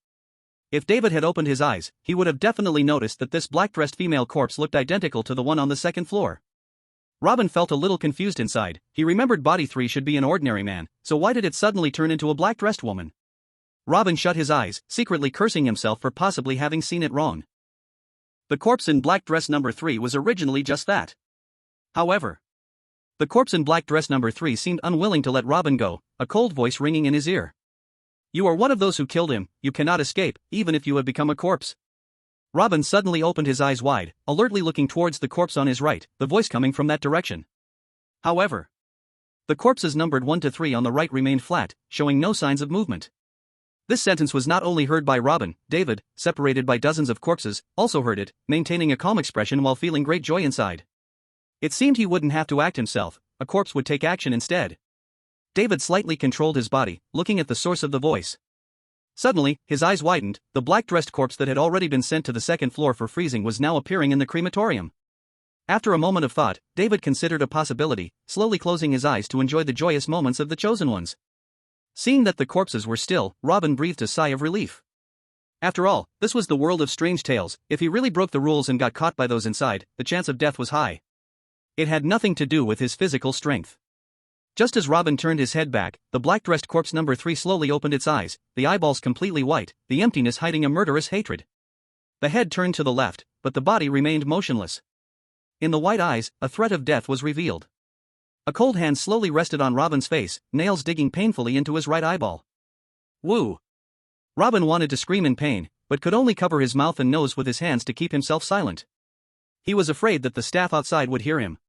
S1: If David had opened his eyes, he would have definitely noticed that this black-dressed female corpse looked identical to the one on the second floor. Robin felt a little confused inside. He remembered body 3 should be an ordinary man, so why did it suddenly turn into a black-dressed woman? Robin shut his eyes, secretly cursing himself for possibly having seen it wrong. The corpse in black dress number 3 was originally just that. However, the corpse in black dress number 3 seemed unwilling to let Robin go, a cold voice ringing in his ear. "You are one of those who killed him. You cannot escape, even if you have become a corpse." Robin suddenly opened his eyes wide, alertly looking towards the corpse on his right, the voice coming from that direction. However, the corpses numbered 1 to 3 on the right remained flat, showing no signs of movement. This sentence was not only heard by Robin. David, separated by dozens of corpses, also heard it, maintaining a calm expression while feeling great joy inside. It seemed he wouldn't have to act himself, a corpse would take action instead. David slightly controlled his body, looking at the source of the voice. Suddenly, his eyes widened. The black-dressed corpse that had already been sent to the second floor for freezing was now appearing in the crematorium. After a moment of thought, David considered a possibility, slowly closing his eyes to enjoy the joyous moments of the chosen ones. Seeing that the corpses were still, Robin breathed a sigh of relief. After all, this was the world of strange tales. If he really broke the rules and got caught by those inside, the chance of death was high. It had nothing to do with his physical strength. Just as Robin turned his head back, the black-dressed corpse number 3 slowly opened its eyes, the eyeballs completely white, the emptiness hiding a murderous hatred. The head turned to the left, but the body remained motionless. In the white eyes, a threat of death was revealed. A cold hand slowly rested on Robin's face, nails digging painfully into his right eyeball. Woo! Robin wanted to scream in pain, but could only cover his mouth and nose with his hands to keep himself silent. He was afraid that the staff outside would hear him.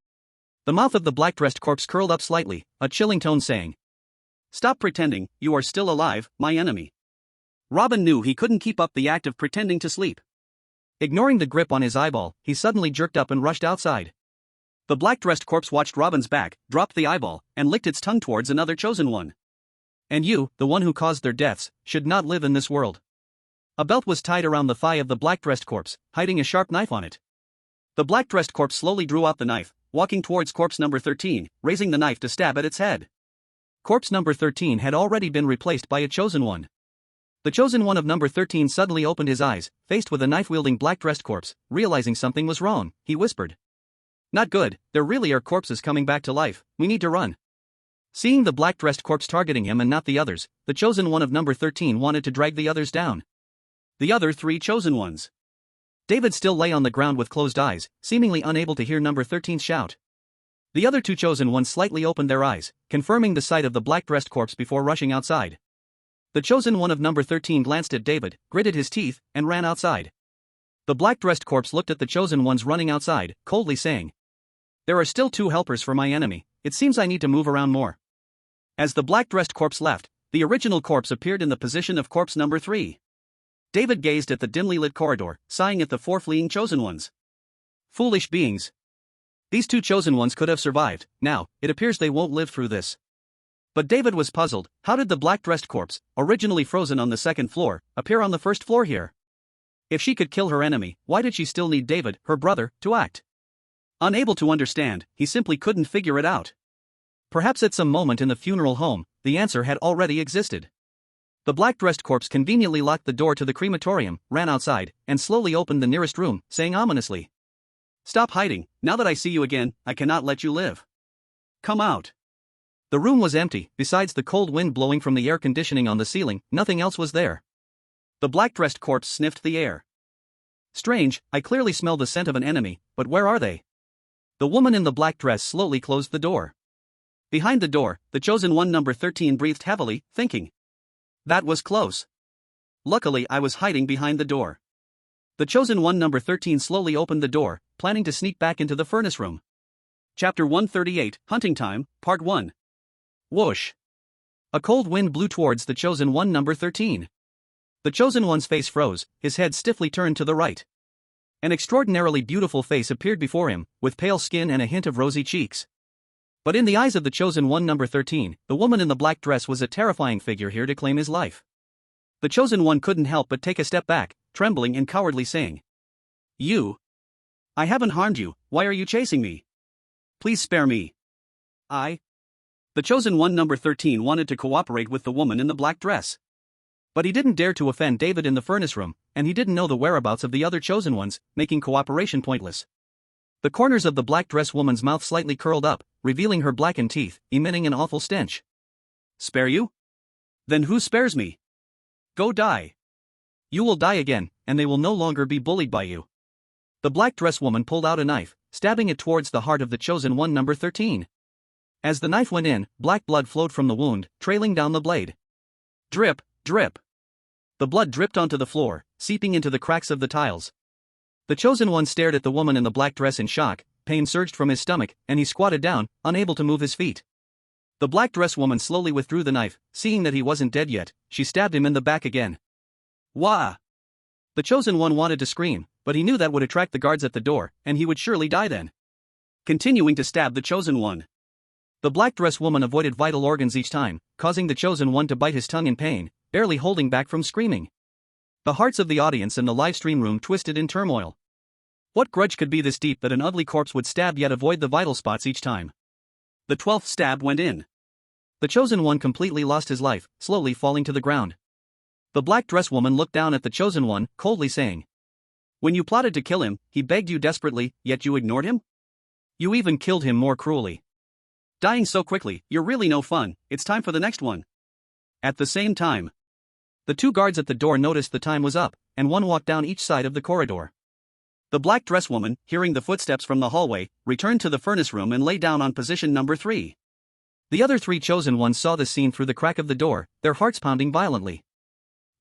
S1: The mouth of the black-dressed corpse curled up slightly, a chilling tone saying, "Stop pretending, you are still alive, my enemy." Robin knew he couldn't keep up the act of pretending to sleep. Ignoring the grip on his eyeball, he suddenly jerked up and rushed outside. The black-dressed corpse watched Robin's back, dropped the eyeball, and licked its tongue towards another chosen one. "And you, the one who caused their deaths, should not live in this world." A belt was tied around the thigh of the black-dressed corpse, hiding a sharp knife on it. The black-dressed corpse slowly drew out the knife, walking towards corpse number 13, raising the knife to stab at its head. Corpse number 13 had already been replaced by a chosen one. The chosen one of number 13 suddenly opened his eyes, faced with a knife-wielding black-dressed corpse. Realizing something was wrong, he whispered, "Not good, there really are corpses coming back to life, we need to run." Seeing the black-dressed corpse targeting him and not the others, the chosen one of number 13 wanted to drag the others down. The other 3 chosen ones. David still lay on the ground with closed eyes, seemingly unable to hear number 13 shout. The other 2 chosen ones slightly opened their eyes, confirming the sight of the black-dressed corpse before rushing outside. The chosen one of number 13 glanced at David, gritted his teeth, and ran outside. The black-dressed corpse looked at the chosen ones running outside, coldly saying, "There are still 2 helpers for my enemy, it seems I need to move around more." As the black-dressed corpse left, the original corpse appeared in the position of corpse number 3. David gazed at the dimly lit corridor, sighing at the 4 fleeing chosen ones. Foolish beings. These two chosen ones could have survived. Now, it appears they won't live through this. But David was puzzled. How did the black-dressed corpse, originally frozen on the second floor, appear on the first floor here? If she could kill her enemy, why did she still need David, her brother, to act? Unable to understand, he simply couldn't figure it out. Perhaps at some moment in the funeral home, the answer had already existed. The black-dressed corpse conveniently locked the door to the crematorium, ran outside, and slowly opened the nearest room, saying ominously, "Stop hiding, now that I see you again, I cannot let you live. Come out." The room was empty. Besides the cold wind blowing from the air conditioning on the ceiling, nothing else was there. The black-dressed corpse sniffed the air. "Strange, I clearly smell the scent of an enemy, but where are they?" The woman in the black dress slowly closed the door. Behind the door, the chosen one number 13 breathed heavily, thinking, "That was close. Luckily I was hiding behind the door." The chosen one number 13 slowly opened the door, planning to sneak back into the furnace room. Chapter 138, Hunting Time, Part 1. Whoosh! A cold wind blew towards the chosen one number 13. The chosen one's face froze, his head stiffly turned to the right. An extraordinarily beautiful face appeared before him, with pale skin and a hint of rosy cheeks. But in the eyes of the chosen one number 13, the woman in the black dress was a terrifying figure here to claim his life. The chosen one couldn't help but take a step back, trembling and cowardly, saying, "You? I haven't harmed you, why are you chasing me? Please spare me." The chosen one number 13 wanted to cooperate with the woman in the black dress. But he didn't dare to offend David in the furnace room, and he didn't know the whereabouts of the other chosen ones, making cooperation pointless. The corners of the black dress woman's mouth slightly curled up, revealing her blackened teeth, emitting an awful stench. "Spare you? Then who spares me? Go die. You will die again, and they will no longer be bullied by you." The black dress woman pulled out a knife, stabbing it towards the heart of the chosen one number 13. As the knife went in, black blood flowed from the wound, trailing down the blade. Drip, drip. The blood dripped onto the floor, seeping into the cracks of the tiles. The chosen one stared at the woman in the black dress in shock. Pain surged from his stomach, and he squatted down, unable to move his feet. The black dress woman slowly withdrew the knife. Seeing that he wasn't dead yet, she stabbed him in the back again. Wah! The chosen one wanted to scream, but he knew that would attract the guards at the door, and he would surely die then. Continuing to stab the chosen one. The black dress woman avoided vital organs each time, causing the chosen one to bite his tongue in pain, barely holding back from screaming. The hearts of the audience in the livestream room twisted in turmoil. What grudge could be this deep that an ugly corpse would stab yet avoid the vital spots each time? The 12th stab went in. The chosen one completely lost his life, slowly falling to the ground. The black dress woman looked down at the chosen one, coldly saying, "When you plotted to kill him, he begged you desperately, yet you ignored him? You even killed him more cruelly. Dying so quickly, you're really no fun, it's time for the next one." At the same time, the two guards at the door noticed the time was up, and one walked down each side of the corridor. The black dress woman, hearing the footsteps from the hallway, returned to the furnace room and lay down on position number 3. The other three chosen ones saw the scene through the crack of the door, their hearts pounding violently.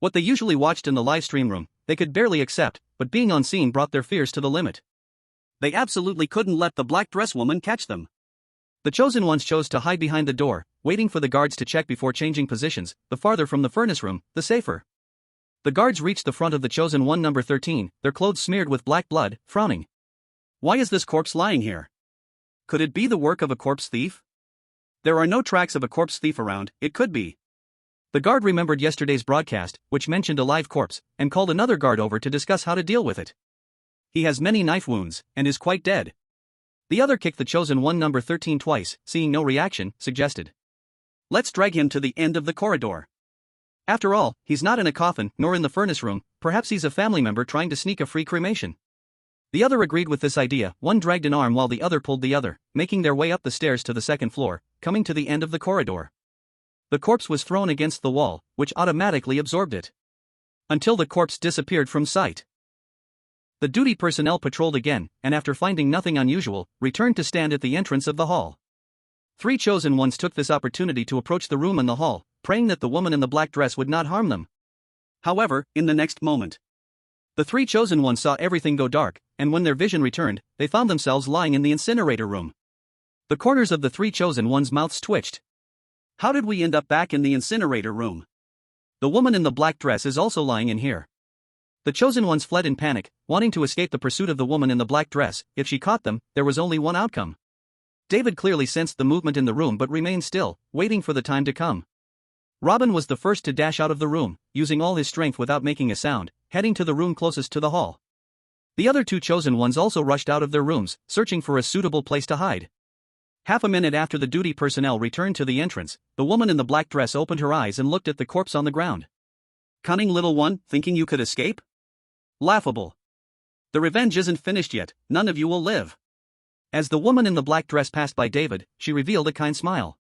S1: What they usually watched in the live stream room, they could barely accept, but being on scene brought their fears to the limit. They absolutely couldn't let the black dress woman catch them. The chosen ones chose to hide behind the door, waiting for the guards to check before changing positions. The farther from the furnace room, the safer. The guards reached the front of the chosen one number 13, their clothes smeared with black blood, frowning. Why is this corpse lying here? Could it be the work of a corpse thief? There are no tracks of a corpse thief around, it could be. The guard remembered yesterday's broadcast, which mentioned a live corpse, and called another guard over to discuss how to deal with it. He has many knife wounds, and is quite dead. The other kicked the chosen one number 13 twice, seeing no reaction, suggested, "Let's drag him to the end of the corridor. After all, he's not in a coffin, nor in the furnace room, perhaps he's a family member trying to sneak a free cremation." The other agreed with this idea. One dragged an arm while the other pulled the other, making their way up the stairs to the second floor, coming to the end of the corridor. The corpse was thrown against the wall, which automatically absorbed it. Until the corpse disappeared from sight. The duty personnel patrolled again, and after finding nothing unusual, returned to stand at the entrance of the hall. Three chosen ones took this opportunity to approach the room in the hall, praying that the woman in the black dress would not harm them. However, in the next moment, the three chosen ones saw everything go dark, and when their vision returned, they found themselves lying in the incinerator room. The corners of the three chosen ones' mouths twitched. How did we end up back in the incinerator room? The woman in the black dress is also lying in here. The chosen ones fled in panic, wanting to escape the pursuit of the woman in the black dress. If she caught them, there was only one outcome. David clearly sensed the movement in the room but remained still, waiting for the time to come. Robin was the first to dash out of the room, using all his strength without making a sound, heading to the room closest to the hall. The other two chosen ones also rushed out of their rooms, searching for a suitable place to hide. Half a minute after the duty personnel returned to the entrance, the woman in the black dress opened her eyes and looked at the corpse on the ground. Cunning little one, thinking you could escape? Laughable. The revenge isn't finished yet, none of you will live. As the woman in the black dress passed by David, she revealed a kind smile.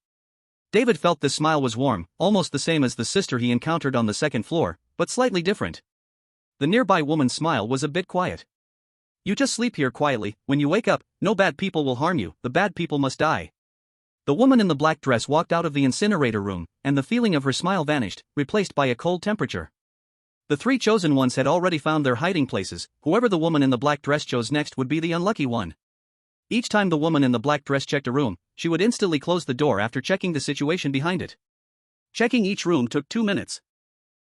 S1: David felt this smile was warm, almost the same as the sister he encountered on the second floor, but slightly different. The nearby woman's smile was a bit quiet. You just sleep here quietly, when you wake up, no bad people will harm you, the bad people must die. The woman in the black dress walked out of the incinerator room, and the feeling of her smile vanished, replaced by a cold temperature. The three chosen ones had already found their hiding places. Whoever the woman in the black dress chose next would be the unlucky one. Each time the woman in the black dress checked a room, she would instantly close the door after checking the situation behind it. Checking each room took 2 minutes.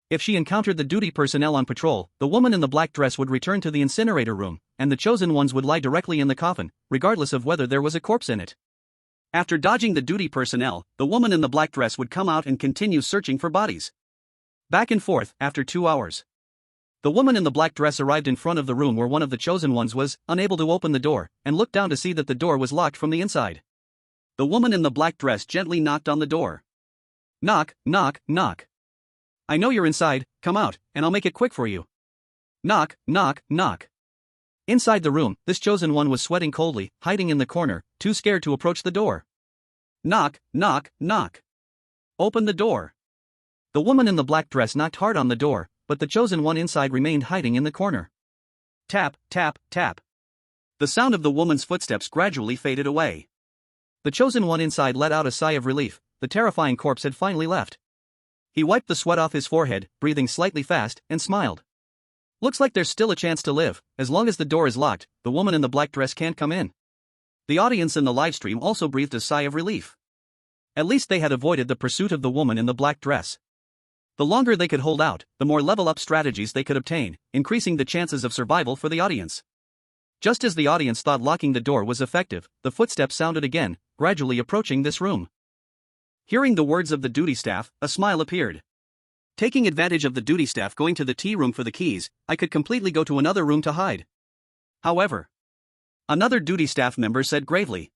S1: If she encountered the duty personnel on patrol, the woman in the black dress would return to the incinerator room, and the chosen ones would lie directly in the coffin, regardless of whether there was a corpse in it. After dodging the duty personnel, the woman in the black dress would come out and continue searching for bodies. Back and forth, after 2 hours. The woman in the black dress arrived in front of the room where one of the chosen ones was, unable to open the door, and looked down to see that the door was locked from the inside. The woman in the black dress gently knocked on the door. Knock, knock, knock. I know you're inside, come out, and I'll make it quick for you. Knock, knock, knock. Inside the room, this chosen one was sweating coldly, hiding in the corner, too scared to approach the door. Knock, knock, knock. Open the door. The woman in the black dress knocked hard on the door, but the chosen one inside remained hiding in the corner. Tap, tap, tap. The sound of the woman's footsteps gradually faded away. The chosen one inside let out a sigh of relief. The terrifying corpse had finally left. He wiped the sweat off his forehead, breathing slightly fast, and smiled. Looks like there's still a chance to live. As long as the door is locked, the woman in the black dress can't come in. The audience in the livestream also breathed a sigh of relief. At least they had avoided the pursuit of the woman in the black dress. The longer they could hold out, the more level-up strategies they could obtain, increasing the chances of survival for the audience. Just as the audience thought locking the door was effective, the footsteps sounded again, gradually approaching this room. Hearing the words of the duty staff, a smile appeared. Taking advantage of the duty staff going to the tea room for the keys, I could completely go to another room to hide. However, another duty staff member said gravely.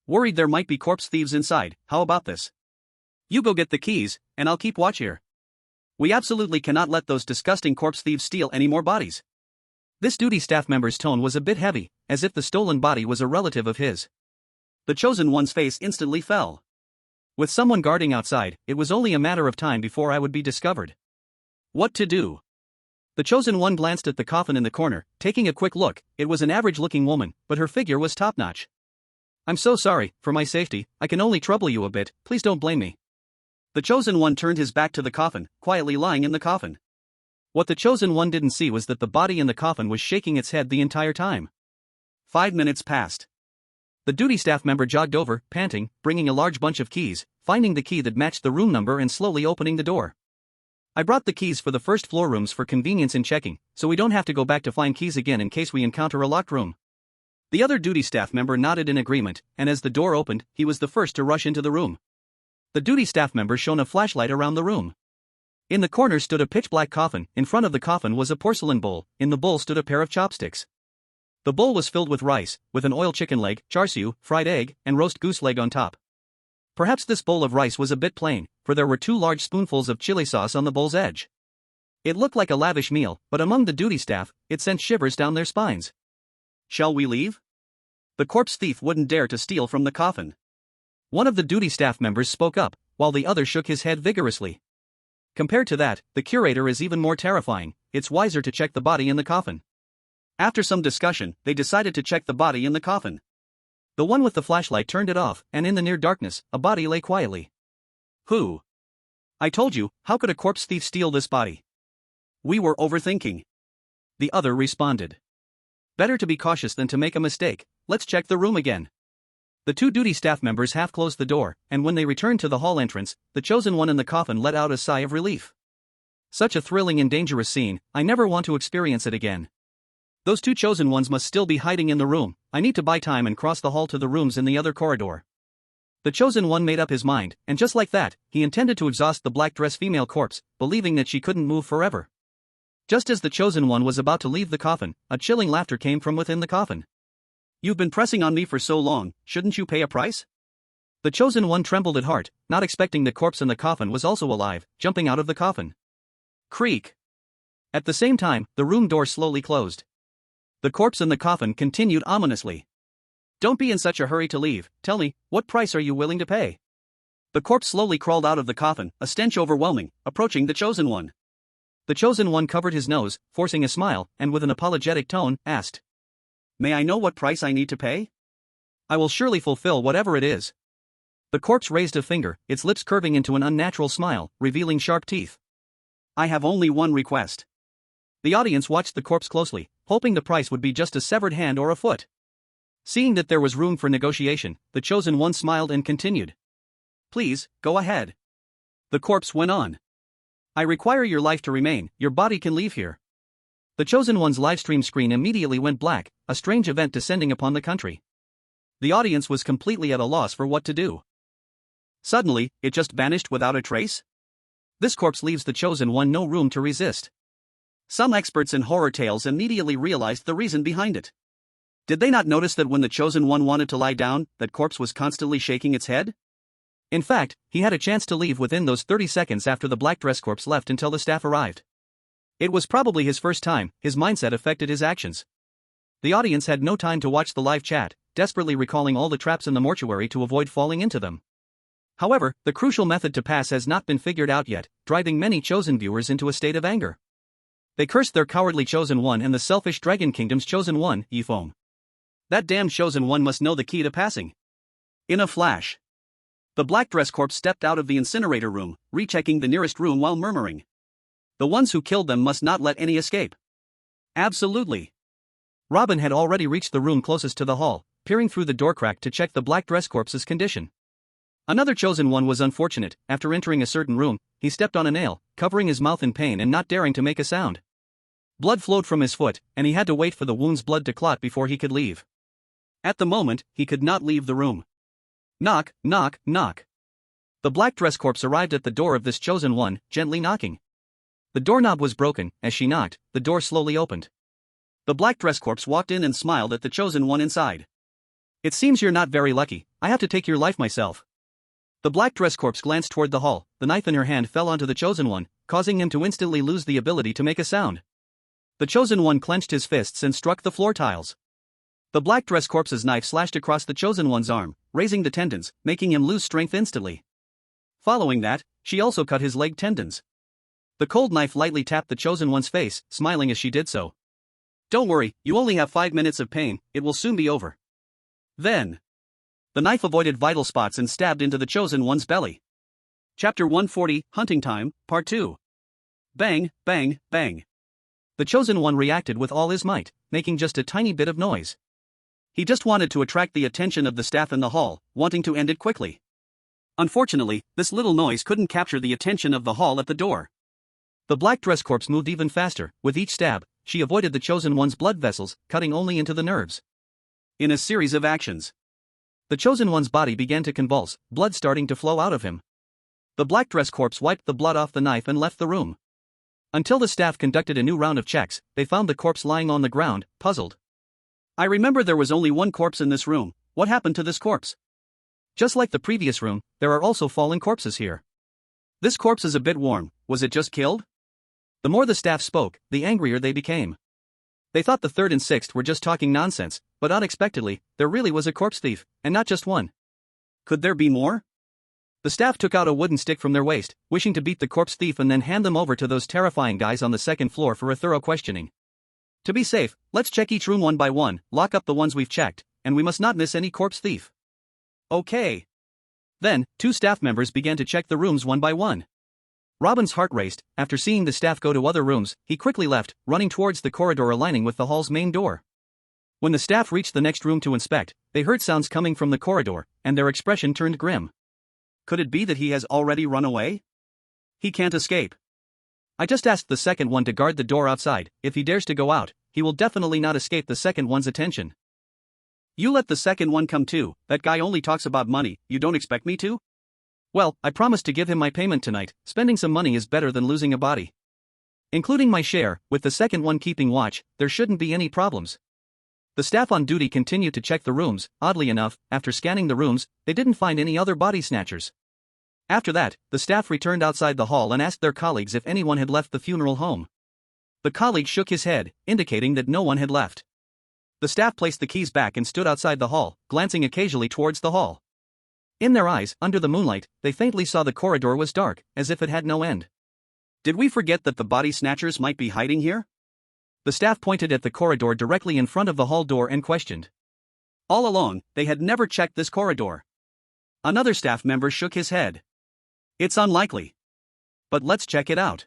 S1: Worried there might be corpse thieves inside, how about this? You go get the keys, and I'll keep watch here. We absolutely cannot let those disgusting corpse thieves steal any more bodies. This duty staff member's tone was a bit heavy, as if the stolen body was a relative of his. The chosen one's face instantly fell. With someone guarding outside, it was only a matter of time before I would be discovered. What to do? The chosen one glanced at the coffin in the corner, taking a quick look. It was an average-looking woman, but her figure was top-notch. I'm so sorry, for my safety, I can only trouble you a bit, please don't blame me. The chosen one turned his back to the coffin, quietly lying in the coffin. What the chosen one didn't see was that the body in the coffin was shaking its head the entire time. 5 minutes passed. The duty staff member jogged over, panting, bringing a large bunch of keys, finding the key that matched the room number and slowly opening the door. I brought the keys for the first floor rooms for convenience in checking, so we don't have to go back to find keys again in case we encounter a locked room. The other duty staff member nodded in agreement, and as the door opened, he was the first to rush into the room. The duty staff member shone a flashlight around the room. In the corner stood a pitch-black coffin. In front of the coffin was a porcelain bowl. In the bowl stood a pair of chopsticks. The bowl was filled with rice, with an oil chicken leg, char siu, fried egg, and roast goose leg on top. Perhaps this bowl of rice was a bit plain, for there were 2 large spoonfuls of chili sauce on the bowl's edge. It looked like a lavish meal, but among the duty staff, it sent shivers down their spines. Shall we leave? The corpse thief wouldn't dare to steal from the coffin. One of the duty staff members spoke up, while the other shook his head vigorously. Compared to that, the curator is even more terrifying. It's wiser to check the body in the coffin. After some discussion, they decided to check the body in the coffin. The one with the flashlight turned it off, and in the near darkness, a body lay quietly. Who? I told you, how could a corpse thief steal this body? We were overthinking. The other responded. Better to be cautious than to make a mistake. Let's check the room again. The 2 duty staff members half closed the door, and when they returned to the hall entrance, the chosen one in the coffin let out a sigh of relief. Such a thrilling and dangerous scene, I never want to experience it again. Those two chosen ones must still be hiding in the room. I need to buy time and cross the hall to the rooms in the other corridor. The chosen one made up his mind, and just like that, he intended to exhaust the black dress female corpse, believing that she couldn't move forever. Just as the chosen one was about to leave the coffin, a chilling laughter came from within the coffin. "You've been pressing on me for so long, shouldn't you pay a price?" The chosen one trembled at heart, not expecting the corpse in the coffin was also alive, jumping out of the coffin. Creak. At the same time, the room door slowly closed. The corpse in the coffin continued ominously. "Don't be in such a hurry to leave, tell me, what price are you willing to pay?" The corpse slowly crawled out of the coffin, a stench overwhelming, approaching the chosen one. The chosen one covered his nose, forcing a smile, and with an apologetic tone, asked, "May I know what price I need to pay? I will surely fulfill whatever it is." The corpse raised a finger, its lips curving into an unnatural smile, revealing sharp teeth. "I have only one request." The audience watched the corpse closely, hoping the price would be just a severed hand or a foot. Seeing that there was room for negotiation, the chosen one smiled and continued. "Please, go ahead." The corpse went on. "I require your life to remain, your body can leave here." The chosen one's livestream screen immediately went black, a strange event descending upon the country. The audience was completely at a loss for what to do. Suddenly, it just vanished without a trace? This corpse leaves the chosen one no room to resist. Some experts in horror tales immediately realized the reason behind it. Did they not notice that when the chosen one wanted to lie down, that corpse was constantly shaking its head? In fact, he had a chance to leave within those 30 seconds after the black dress corpse left until the staff arrived. It was probably his first time, his mindset affected his actions. The audience had no time to watch the live chat, desperately recalling all the traps in the mortuary to avoid falling into them. However, the crucial method to pass has not been figured out yet, driving many chosen viewers into a state of anger. They cursed their cowardly chosen one and the selfish Dragon Kingdom's chosen one, Feng. That damn chosen one must know the key to passing. In a flash, the black dress corpse stepped out of the incinerator room, rechecking the nearest room while murmuring, "The ones who killed them must not let any escape." Absolutely. Robin had already reached the room closest to the hall, peering through the door crack to check the black dress corpse's condition. Another chosen one was unfortunate. After entering a certain room, he stepped on a nail, covering his mouth in pain and not daring to make a sound. Blood flowed from his foot, and he had to wait for the wound's blood to clot before he could leave. At the moment, he could not leave the room. Knock, knock, knock. The black dress corpse arrived at the door of this chosen one, gently knocking. The doorknob was broken. As she knocked, the door slowly opened. The black dress corpse walked in and smiled at the chosen one inside. "It seems you're not very lucky. I have to take your life myself." The black dress corpse glanced toward the hall. The knife in her hand fell onto the chosen one, causing him to instantly lose the ability to make a sound. The chosen one clenched his fists and struck the floor tiles. The black dress corpse's knife slashed across the chosen one's arm, raising the tendons, making him lose strength instantly. Following that, she also cut his leg tendons. The cold knife lightly tapped the chosen one's face, smiling as she did so. "Don't worry, you only have 5 minutes of pain, it will soon be over." Then, the knife avoided vital spots and stabbed into the chosen one's belly. Chapter 140, Hunting Time, Part 2. Bang, bang, bang. The chosen one reacted with all his might, making just a tiny bit of noise. He just wanted to attract the attention of the staff in the hall, wanting to end it quickly. Unfortunately, this little noise couldn't capture the attention of the hall at the door. The black dress corpse moved even faster. With each stab, she avoided the chosen one's blood vessels, cutting only into the nerves. In a series of actions, the chosen one's body began to convulse, blood starting to flow out of him. The black dress corpse wiped the blood off the knife and left the room. Until the staff conducted a new round of checks, they found the corpse lying on the ground, puzzled. "I remember there was only one corpse in this room. What happened to this corpse?" Just like the previous room, there are also fallen corpses here. "This corpse is a bit warm. Was it just killed?" The more the staff spoke, the angrier they became. They thought the third and sixth were just talking nonsense, but unexpectedly, there really was a corpse thief, and not just one. Could there be more? The staff took out a wooden stick from their waist, wishing to beat the corpse thief and then hand them over to those terrifying guys on the second floor for a thorough questioning. To be safe, let's check each room one by one, lock up the ones we've checked, and we must not miss any corpse thief. Okay. Then, 2 staff members began to check the rooms one by one. Robin's heart raced. After seeing the staff go to other rooms, he quickly left, running towards the corridor aligning with the hall's main door. When the staff reached the next room to inspect, they heard sounds coming from the corridor, and their expression turned grim. Could it be that he has already run away? He can't escape. I just asked the second one to guard the door outside. If he dares to go out, he will definitely not escape the second one's attention. You let the second one come too. That guy only talks about money. You don't expect me to? Well, I promised to give him my payment tonight. Spending some money is better than losing a body. Including my share, with the second one keeping watch, there shouldn't be any problems. The staff on duty continued to check the rooms. Oddly enough, after scanning the rooms, they didn't find any other body snatchers. After that, the staff returned outside the hall and asked their colleagues if anyone had left the funeral home. The colleague shook his head, indicating that no one had left. The staff placed the keys back and stood outside the hall, glancing occasionally towards the hall. In their eyes, under the moonlight, they faintly saw the corridor was dark, as if it had no end. Did we forget that the body snatchers might be hiding here? The staff pointed at the corridor directly in front of the hall door and questioned. All along, they had never checked this corridor. Another staff member shook his head. It's unlikely. But let's check it out.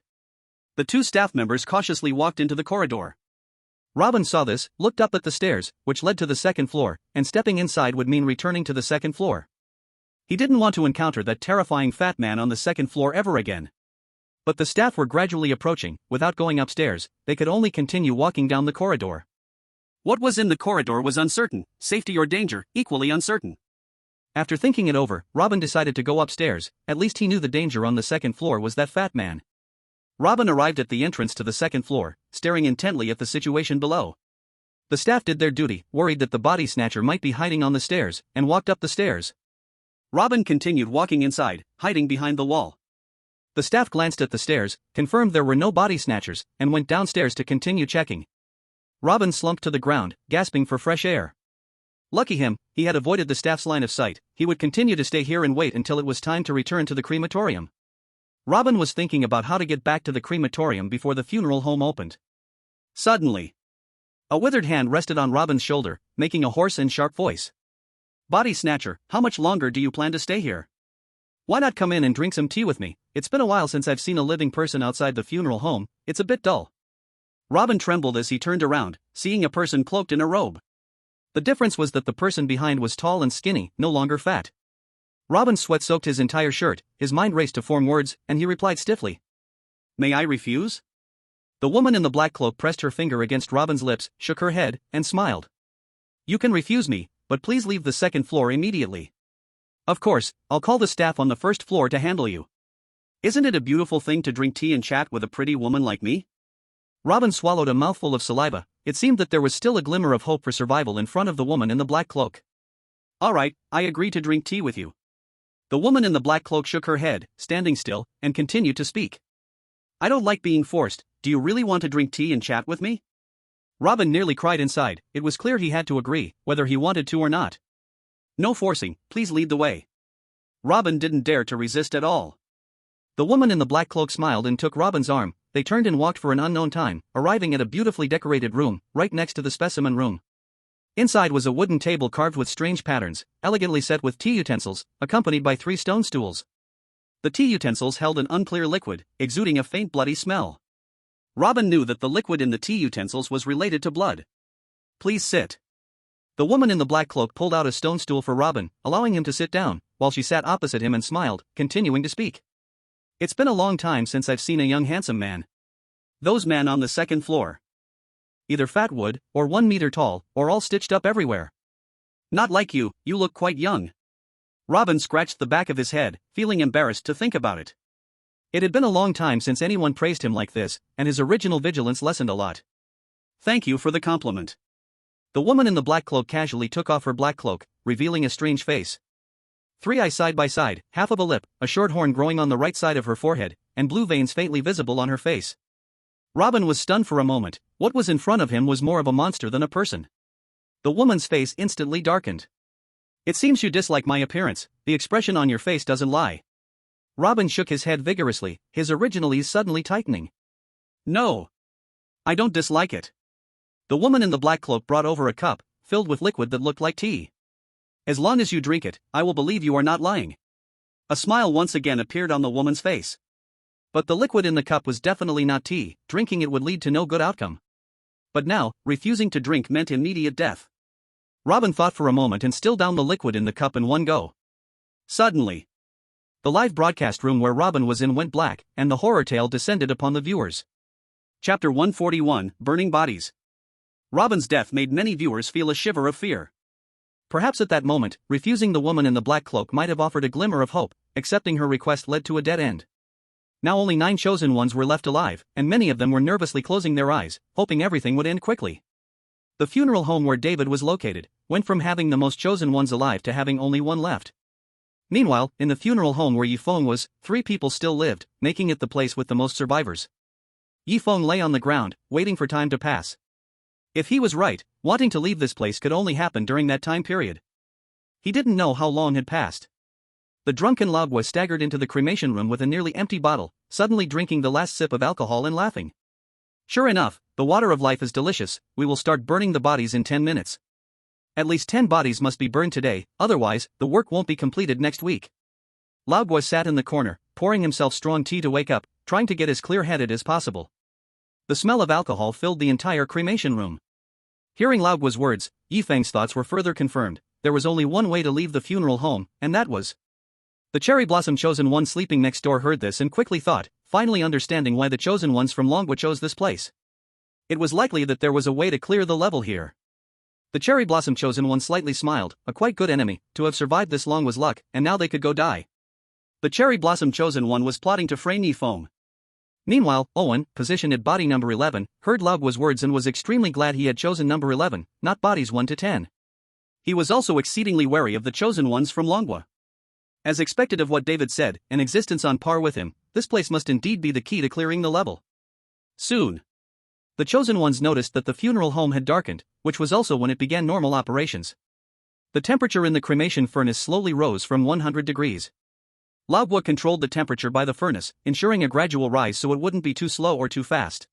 S1: The two staff members cautiously walked into the corridor. Robin saw this, looked up at the stairs, which led to the second floor, and stepping inside would mean returning to the second floor. He didn't want to encounter that terrifying fat man on the second floor ever again. But the staff were gradually approaching. Without going upstairs, they could only continue walking down the corridor. What was in the corridor was uncertain, safety or danger, equally uncertain. After thinking it over, Robin decided to go upstairs. At least he knew the danger on the second floor was that fat man. Robin arrived at the entrance to the second floor, staring intently at the situation below. The staff did their duty, worried that the body snatcher might be hiding on the stairs, and walked up the stairs. Robin continued walking inside, hiding behind the wall. The staff glanced at the stairs, confirmed there were no body snatchers, and went downstairs to continue checking. Robin slumped to the ground, gasping for fresh air. Lucky him, he had avoided the staff's line of sight. He would continue to stay here and wait until it was time to return to the crematorium. Robin was thinking about how to get back to the crematorium before the funeral home opened. Suddenly, a withered hand rested on Robin's shoulder, making a hoarse and sharp voice. Body snatcher, how much longer do you plan to stay here? Why not come in and drink some tea with me? It's been a while since I've seen a living person outside the funeral home. It's a bit dull. Robin trembled as he turned around, seeing a person cloaked in a robe. The difference was that the person behind was tall and skinny, no longer fat. Robin's sweat soaked his entire shirt, his mind raced to form words, and he replied stiffly. May I refuse? The woman in the black cloak pressed her finger against Robin's lips, shook her head, and smiled. You can refuse me, but please leave the second floor immediately. Of course, I'll call the staff on the first floor to handle you. Isn't it a beautiful thing to drink tea and chat with a pretty woman like me? Robin swallowed a mouthful of saliva. It seemed that there was still a glimmer of hope for survival in front of the woman in the black cloak. All right, I agree to drink tea with you. The woman in the black cloak shook her head, standing still, and continued to speak. I don't like being forced. Do you really want to drink tea and chat with me? Robin nearly cried inside. It was clear he had to agree, whether he wanted to or not. No forcing, please lead the way. Robin didn't dare to resist at all. The woman in the black cloak smiled and took Robin's arm. They turned and walked for an unknown time, arriving at a beautifully decorated room, right next to the specimen room. Inside was a wooden table carved with strange patterns, elegantly set with tea utensils, accompanied by 3 stone stools. The tea utensils held an unclear liquid, exuding a faint bloody smell. Robin knew that the liquid in the tea utensils was related to blood. Please sit. The woman in the black cloak pulled out a stone stool for Robin, allowing him to sit down, while she sat opposite him and smiled, continuing to speak. It's been a long time since I've seen a young handsome man. Those men on the second floor. Either fat wood, or 1 meter tall, or all stitched up everywhere. Not like you, you look quite young. Robin scratched the back of his head, feeling embarrassed to think about it. It had been a long time since anyone praised him like this, and his original vigilance lessened a lot. Thank you for the compliment. The woman in the black cloak casually took off her black cloak, revealing a strange face. 3 eyes side by side, half of a lip, a short horn growing on the right side of her forehead, and blue veins faintly visible on her face. Robin was stunned for a moment. What was in front of him was more of a monster than a person. The woman's face instantly darkened. It seems you dislike my appearance. The expression on your face doesn't lie. Robin shook his head vigorously, his original ease suddenly tightening. No. I don't dislike it. The woman in the black cloak brought over a cup, filled with liquid that looked like tea. As long as you drink it, I will believe you are not lying. A smile once again appeared on the woman's face. But the liquid in the cup was definitely not tea. Drinking it would lead to no good outcome. But now, refusing to drink meant immediate death. Robin thought for a moment and stilled down the liquid in the cup in one go. Suddenly, The live broadcast room where Robin was in went black, and the horror tale descended upon the viewers. Chapter 141, Burning Bodies. Robin's death made many viewers feel a shiver of fear. Perhaps at that moment, refusing the woman in the black cloak might have offered a glimmer of hope. Accepting her request led to a dead end. Now only 9 chosen ones were left alive, and many of them were nervously closing their eyes, hoping everything would end quickly. The funeral home where David was located went from having the most chosen ones alive to having only 1 left. Meanwhile, in the funeral home where Feng was, 3 people still lived, making it the place with the most survivors. Feng lay on the ground, waiting for time to pass. If he was right, wanting to leave this place could only happen during that time period. He didn't know how long had passed. The drunken Lagwa staggered into the cremation room with a nearly empty bottle, suddenly drinking the last sip of alcohol and laughing. Sure enough, the water of life is delicious. We will start burning the bodies in 10 minutes. At least 10 bodies must be burned today, otherwise, the work won't be completed next week. Lagwa sat in the corner, pouring himself strong tea to wake up, trying to get as clear-headed as possible. The smell of alcohol filled the entire cremation room. Hearing Lagwa's words, Feng's thoughts were further confirmed. There was only one way to leave the funeral home, and that was. The cherry blossom chosen one sleeping next door heard this and quickly thought, finally understanding why the chosen ones from Longwa chose this place. It was likely that there was a way to clear the level here. The cherry blossom chosen one slightly smiled, a quite good enemy. To have survived this long was luck, and now they could go die. The cherry blossom chosen one was plotting to fray Feng. Meanwhile, Owen, positioned at body number 11, heard Lagwa's words and was extremely glad he had chosen number 11, not bodies 1 to 10. He was also exceedingly wary of the chosen ones from Longwa. As expected of what David said, an existence on par with him, this place must indeed be the key to clearing the level. Soon, the chosen ones noticed that the funeral home had darkened, which was also when it began normal operations. The temperature in the cremation furnace slowly rose from 100 degrees. Lagwa controlled the temperature by the furnace, ensuring a gradual rise so it wouldn't be too slow or too fast.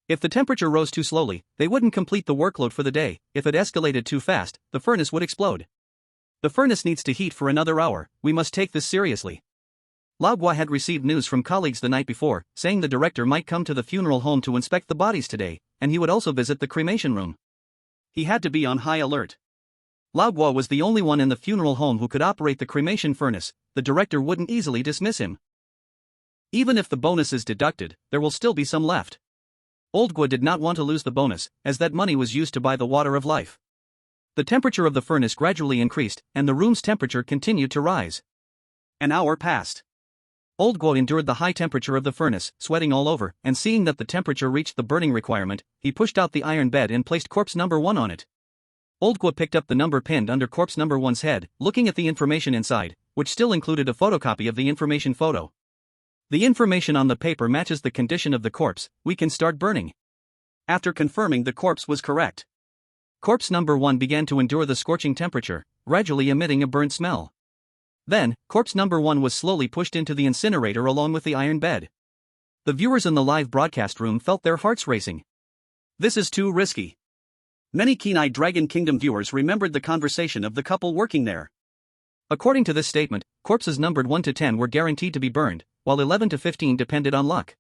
S1: If the temperature rose too slowly, they wouldn't complete the workload for the day. If it escalated too fast, the furnace would explode. The furnace needs to heat for another hour. We must take this seriously. Lagwa had received news from colleagues the night before, saying the director might come to the funeral home to inspect the bodies today, and he would also visit the cremation room. He had to be on high alert. Lagwa was the only one in the funeral home who could operate the cremation furnace. The director wouldn't easily dismiss him. Even if the bonus is deducted, there will still be some left. Old Gua did not want to lose the bonus, as that money was used to buy the water of life. The temperature of the furnace gradually increased, and the room's temperature continued to rise. An hour passed. Old Gua endured the high temperature of the furnace, sweating all over, and seeing that the temperature reached the burning requirement, he pushed out the iron bed and placed corpse number 1 on it. Old Gua picked up the number pinned under corpse number 1's head, looking at the information inside, which still included a photocopy of the information photo. The information on the paper matches the condition of the corpse. We can start burning. After confirming the corpse was correct, corpse number 1 began to endure the scorching temperature, gradually emitting a burnt smell. Then, corpse number 1 was slowly pushed into the incinerator along with the iron bed. The viewers in the live broadcast room felt their hearts racing. This is too risky. Many keen-eyed Dragon Kingdom viewers remembered the conversation of the couple working there. According to this statement, corpses numbered 1 to 10 were guaranteed to be burned, while 11 to 15 depended on luck.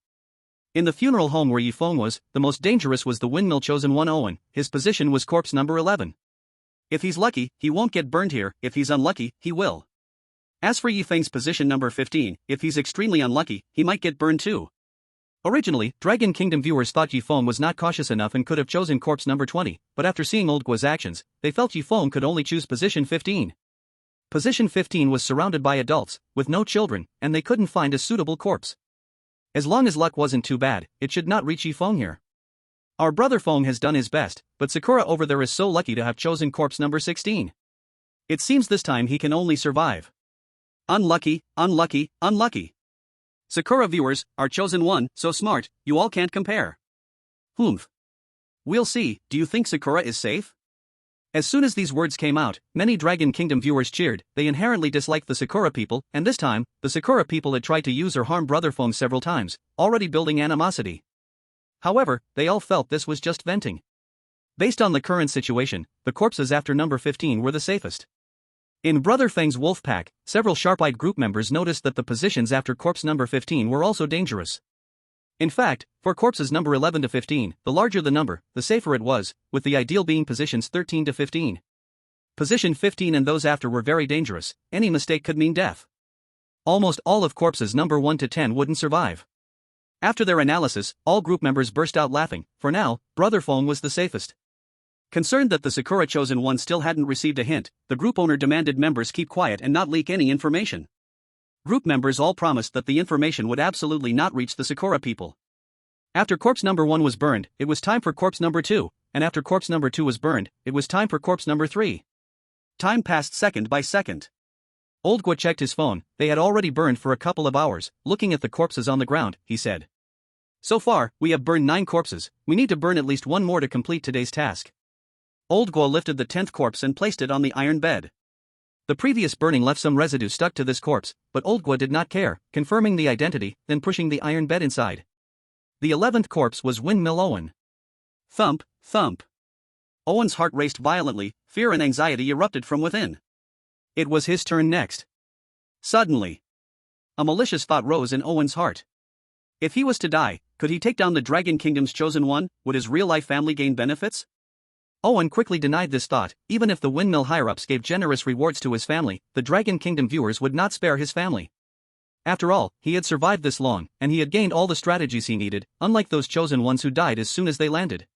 S1: In the funeral home where Feng was, the most dangerous was the windmill chosen one Owen. His position was corpse number 11. If he's lucky, he won't get burned here. If he's unlucky, he will. As for Feng's position number 15, if he's extremely unlucky, he might get burned too. Originally, Dragon Kingdom viewers thought Feng was not cautious enough and could have chosen corpse number 20, but after seeing Old Gua's actions, they felt Feng could only choose position 15. Position 15 was surrounded by adults, with no children, and they couldn't find a suitable corpse. As long as luck wasn't too bad, it should not reach Feng here. Our brother Feng has done his best, but Sakura over there is so lucky to have chosen corpse number 16. It seems this time he can only survive. Unlucky, unlucky, unlucky. Sakura viewers, our chosen one, so smart, you all can't compare. Humph. We'll see. Do you think Sakura is safe? As soon as these words came out, many Dragon Kingdom viewers cheered. They inherently disliked the Sakura people, and this time, the Sakura people had tried to use or harm Brother Feng several times, already building animosity. However, they all felt this was just venting. Based on the current situation, the corpses after number 15 were the safest. In Brother Feng's wolf pack, several sharp-eyed group members noticed that the positions after corpse number 15 were also dangerous. In fact, for corpses number 11 to 15, the larger the number, the safer it was, with the ideal being positions 13 to 15. Position 15 and those after were very dangerous. Any mistake could mean death. Almost all of corpses number 1 to 10 wouldn't survive. After their analysis, all group members burst out laughing. For now, Brother Feng was the safest. Concerned that the Sakura chosen one still hadn't received a hint, the group owner demanded members keep quiet and not leak any information. Group members all promised that the information would absolutely not reach the Sakura people. After corpse number 1 was burned, it was time for corpse number 2, and after corpse number 2 was burned, it was time for corpse number 3. Time passed second by second. Old Gua checked his phone. They had already burned for a couple of hours. Looking at the corpses on the ground, he said. So far, we have burned 9 corpses. We need to burn at least one more to complete today's task. Old Gua lifted the 10th corpse and placed it on the iron bed. The previous burning left some residue stuck to this corpse, but Old Gua did not care, confirming the identity, then pushing the iron bed inside. The 11th corpse was Windmill Owen. Thump, thump. Owen's heart raced violently, fear and anxiety erupted from within. It was his turn next. Suddenly, a malicious thought rose in Owen's heart. If he was to die, could he take down the Dragon Kingdom's chosen one? Would his real-life family gain benefits? Owen quickly denied this thought. Even if the windmill higher-ups gave generous rewards to his family, the Dragon Kingdom viewers would not spare his family. After all, he had survived this long, and he had gained all the strategies he needed, unlike those chosen ones who died as soon as they landed.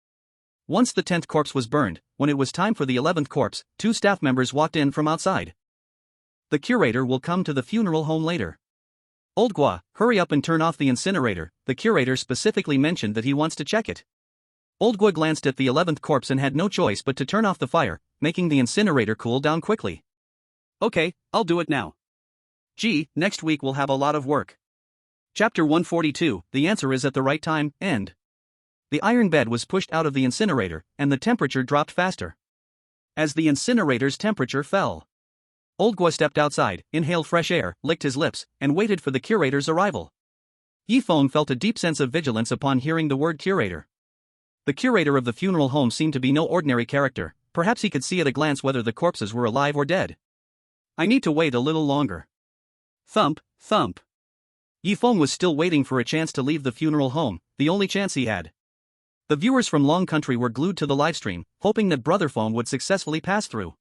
S1: Once the 10th corpse was burned, when it was time for the 11th corpse, 2 staff members walked in from outside. The curator will come to the funeral home later. Old Gua, hurry up and turn off the incinerator. The curator specifically mentioned that he wants to check it. Old Gua glanced at the 11th corpse and had no choice but to turn off the fire, making the incinerator cool down quickly. Okay, I'll do it now. Gee, next week we'll have a lot of work. Chapter 142, The Answer is at the Right Time, End. The iron bed was pushed out of the incinerator, and the temperature dropped faster. As the incinerator's temperature fell, Old Gua stepped outside, inhaled fresh air, licked his lips, and waited for the curator's arrival. Yi Feng felt a deep sense of vigilance upon hearing the word curator. The curator of the funeral home seemed to be no ordinary character. Perhaps he could see at a glance whether the corpses were alive or dead. I need to wait a little longer. Thump, thump. Yi Feng was still waiting for a chance to leave the funeral home, the only chance he had. The viewers from Long Country were glued to the livestream, hoping that Brother Feng would successfully pass through.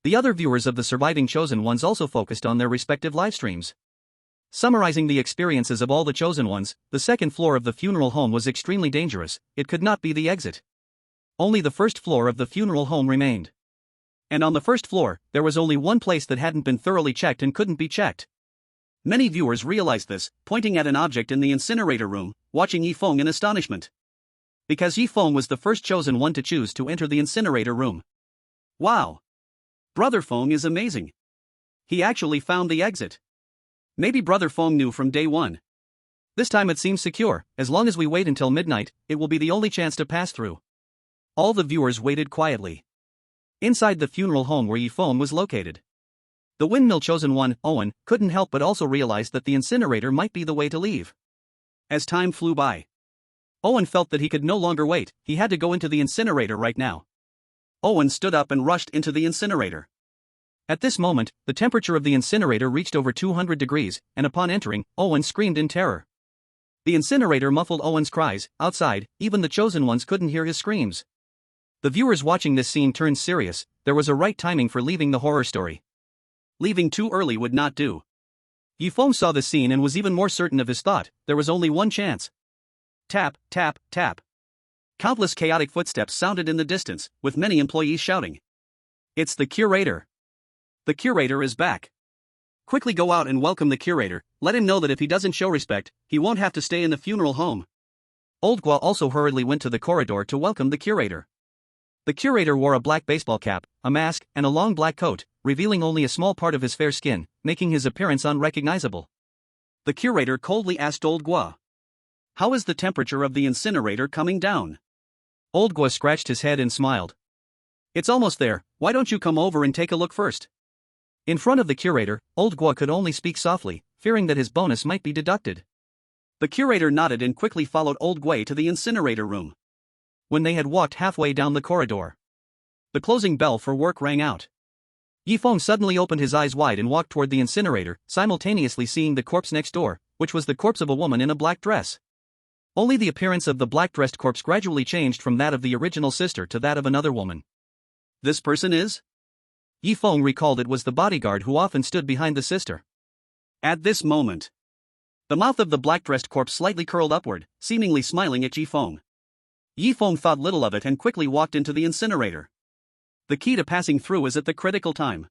S1: The other viewers of the surviving chosen ones also focused on their respective livestreams. Summarizing the experiences of all the chosen ones, the second floor of the funeral home was extremely dangerous. It could not be the exit. Only the first floor of the funeral home remained. And on the first floor, there was only one place that hadn't been thoroughly checked and couldn't be checked. Many viewers realized this, pointing at an object in the incinerator room, watching Yi Feng in astonishment. Because Yi Feng was the first chosen one to choose to enter the incinerator room. Wow! Brother Feng is amazing. He actually found the exit. Maybe Brother Feng knew from day one. This time it seems secure. As long as we wait until midnight, it will be the only chance to pass through. All the viewers waited quietly. Inside the funeral home where Yi Feng was located, the windmill chosen one, Owen, couldn't help but also realize that the incinerator might be the way to leave. As time flew by, Owen felt that he could no longer wait. He had to go into the incinerator right now. Owen stood up and rushed into the incinerator. At this moment, the temperature of the incinerator reached over 200 degrees, and upon entering, Owen screamed in terror. The incinerator muffled Owen's cries. Outside, even the chosen ones couldn't hear his screams. The viewers watching this scene turned serious. There was a right timing for leaving the horror story. Leaving too early would not do. Yi Feng saw the scene and was even more certain of his thought. There was only one chance. Tap, tap, tap. Countless chaotic footsteps sounded in the distance, with many employees shouting. It's the curator. The curator is back. Quickly go out and welcome the curator. Let him know that if he doesn't show respect, he won't have to stay in the funeral home. Old Gua also hurriedly went to the corridor to welcome the curator. The curator wore a black baseball cap, a mask, and a long black coat, revealing only a small part of his fair skin, making his appearance unrecognizable. The curator coldly asked Old Gua, "How is the temperature of the incinerator coming down?" Old Gua scratched his head and smiled. "It's almost there. Why don't you come over and take a look first?" In front of the curator, Old Gua could only speak softly, fearing that his bonus might be deducted. The curator nodded and quickly followed Old Gua to the incinerator room. When they had walked halfway down the corridor, the closing bell for work rang out. Yi Feng suddenly opened his eyes wide and walked toward the incinerator, simultaneously seeing the corpse next door, which was the corpse of a woman in a black dress. Only the appearance of the black-dressed corpse gradually changed from that of the original sister to that of another woman. This person is? Yi Feng recalled it was the bodyguard who often stood behind the sister. At this moment, the mouth of the black-dressed corpse slightly curled upward, seemingly smiling at Yi Feng. Yi Feng thought little of it and quickly walked into the incinerator. The key to passing through is at the critical time.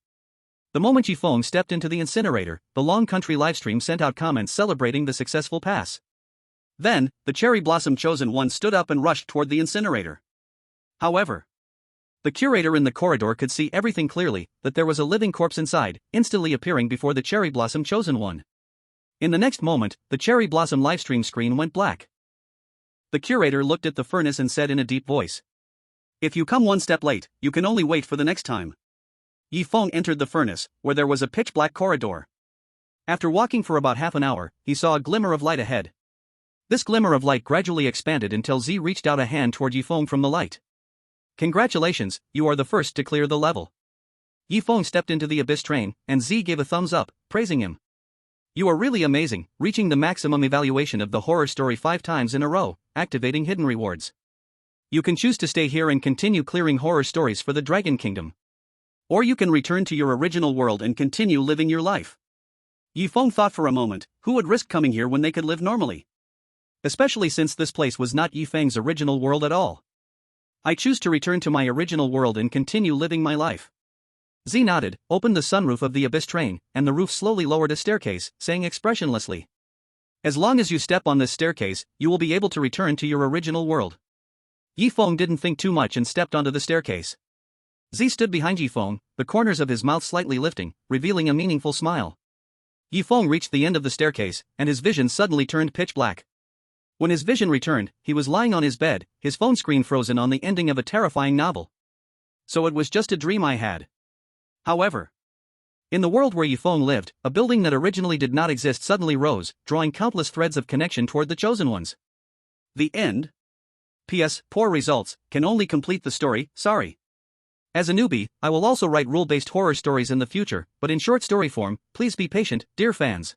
S1: The moment Yi Feng stepped into the incinerator, the Long Country livestream sent out comments celebrating the successful pass. Then, the Cherry Blossom Chosen One stood up and rushed toward the incinerator. However, the curator in the corridor could see everything clearly, that there was a living corpse inside, instantly appearing before the Cherry Blossom Chosen One. In the next moment, the Cherry Blossom livestream screen went black. The curator looked at the furnace and said in a deep voice, "If you come one step late, you can only wait for the next time." Yi Feng entered the furnace, where there was a pitch-black corridor. After walking for about half an hour, he saw a glimmer of light ahead. This glimmer of light gradually expanded until Z reached out a hand toward Yi Feng from the light. "Congratulations, you are the first to clear the level." Yi Feng stepped into the abyss train, and Z gave a thumbs up, praising him. "You are really amazing, reaching the maximum evaluation of the horror story 5 times in a row, activating hidden rewards. You can choose to stay here and continue clearing horror stories for the Dragon Kingdom. Or you can return to your original world and continue living your life." Yi Feng thought for a moment, who would risk coming here when they could live normally? Especially since this place was not Yi Feng's original world at all. "I choose to return to my original world and continue living my life." Z nodded, opened the sunroof of the abyss train, and the roof slowly lowered a staircase, saying expressionlessly, "As long as you step on this staircase, you will be able to return to your original world." Yi Feng didn't think too much and stepped onto the staircase. Z stood behind Yi Feng, the corners of his mouth slightly lifting, revealing a meaningful smile. Yi Feng reached the end of the staircase, and his vision suddenly turned pitch black. When his vision returned, he was lying on his bed, his phone screen frozen on the ending of a terrifying novel. So it was just a dream I had. However, in the world where Yi Feng lived, a building that originally did not exist suddenly rose, drawing countless threads of connection toward the Chosen Ones. The end. P.S. Poor results, can only complete the story, sorry. As a newbie, I will also write rule-based horror stories in the future, but in short story form, please be patient, dear fans.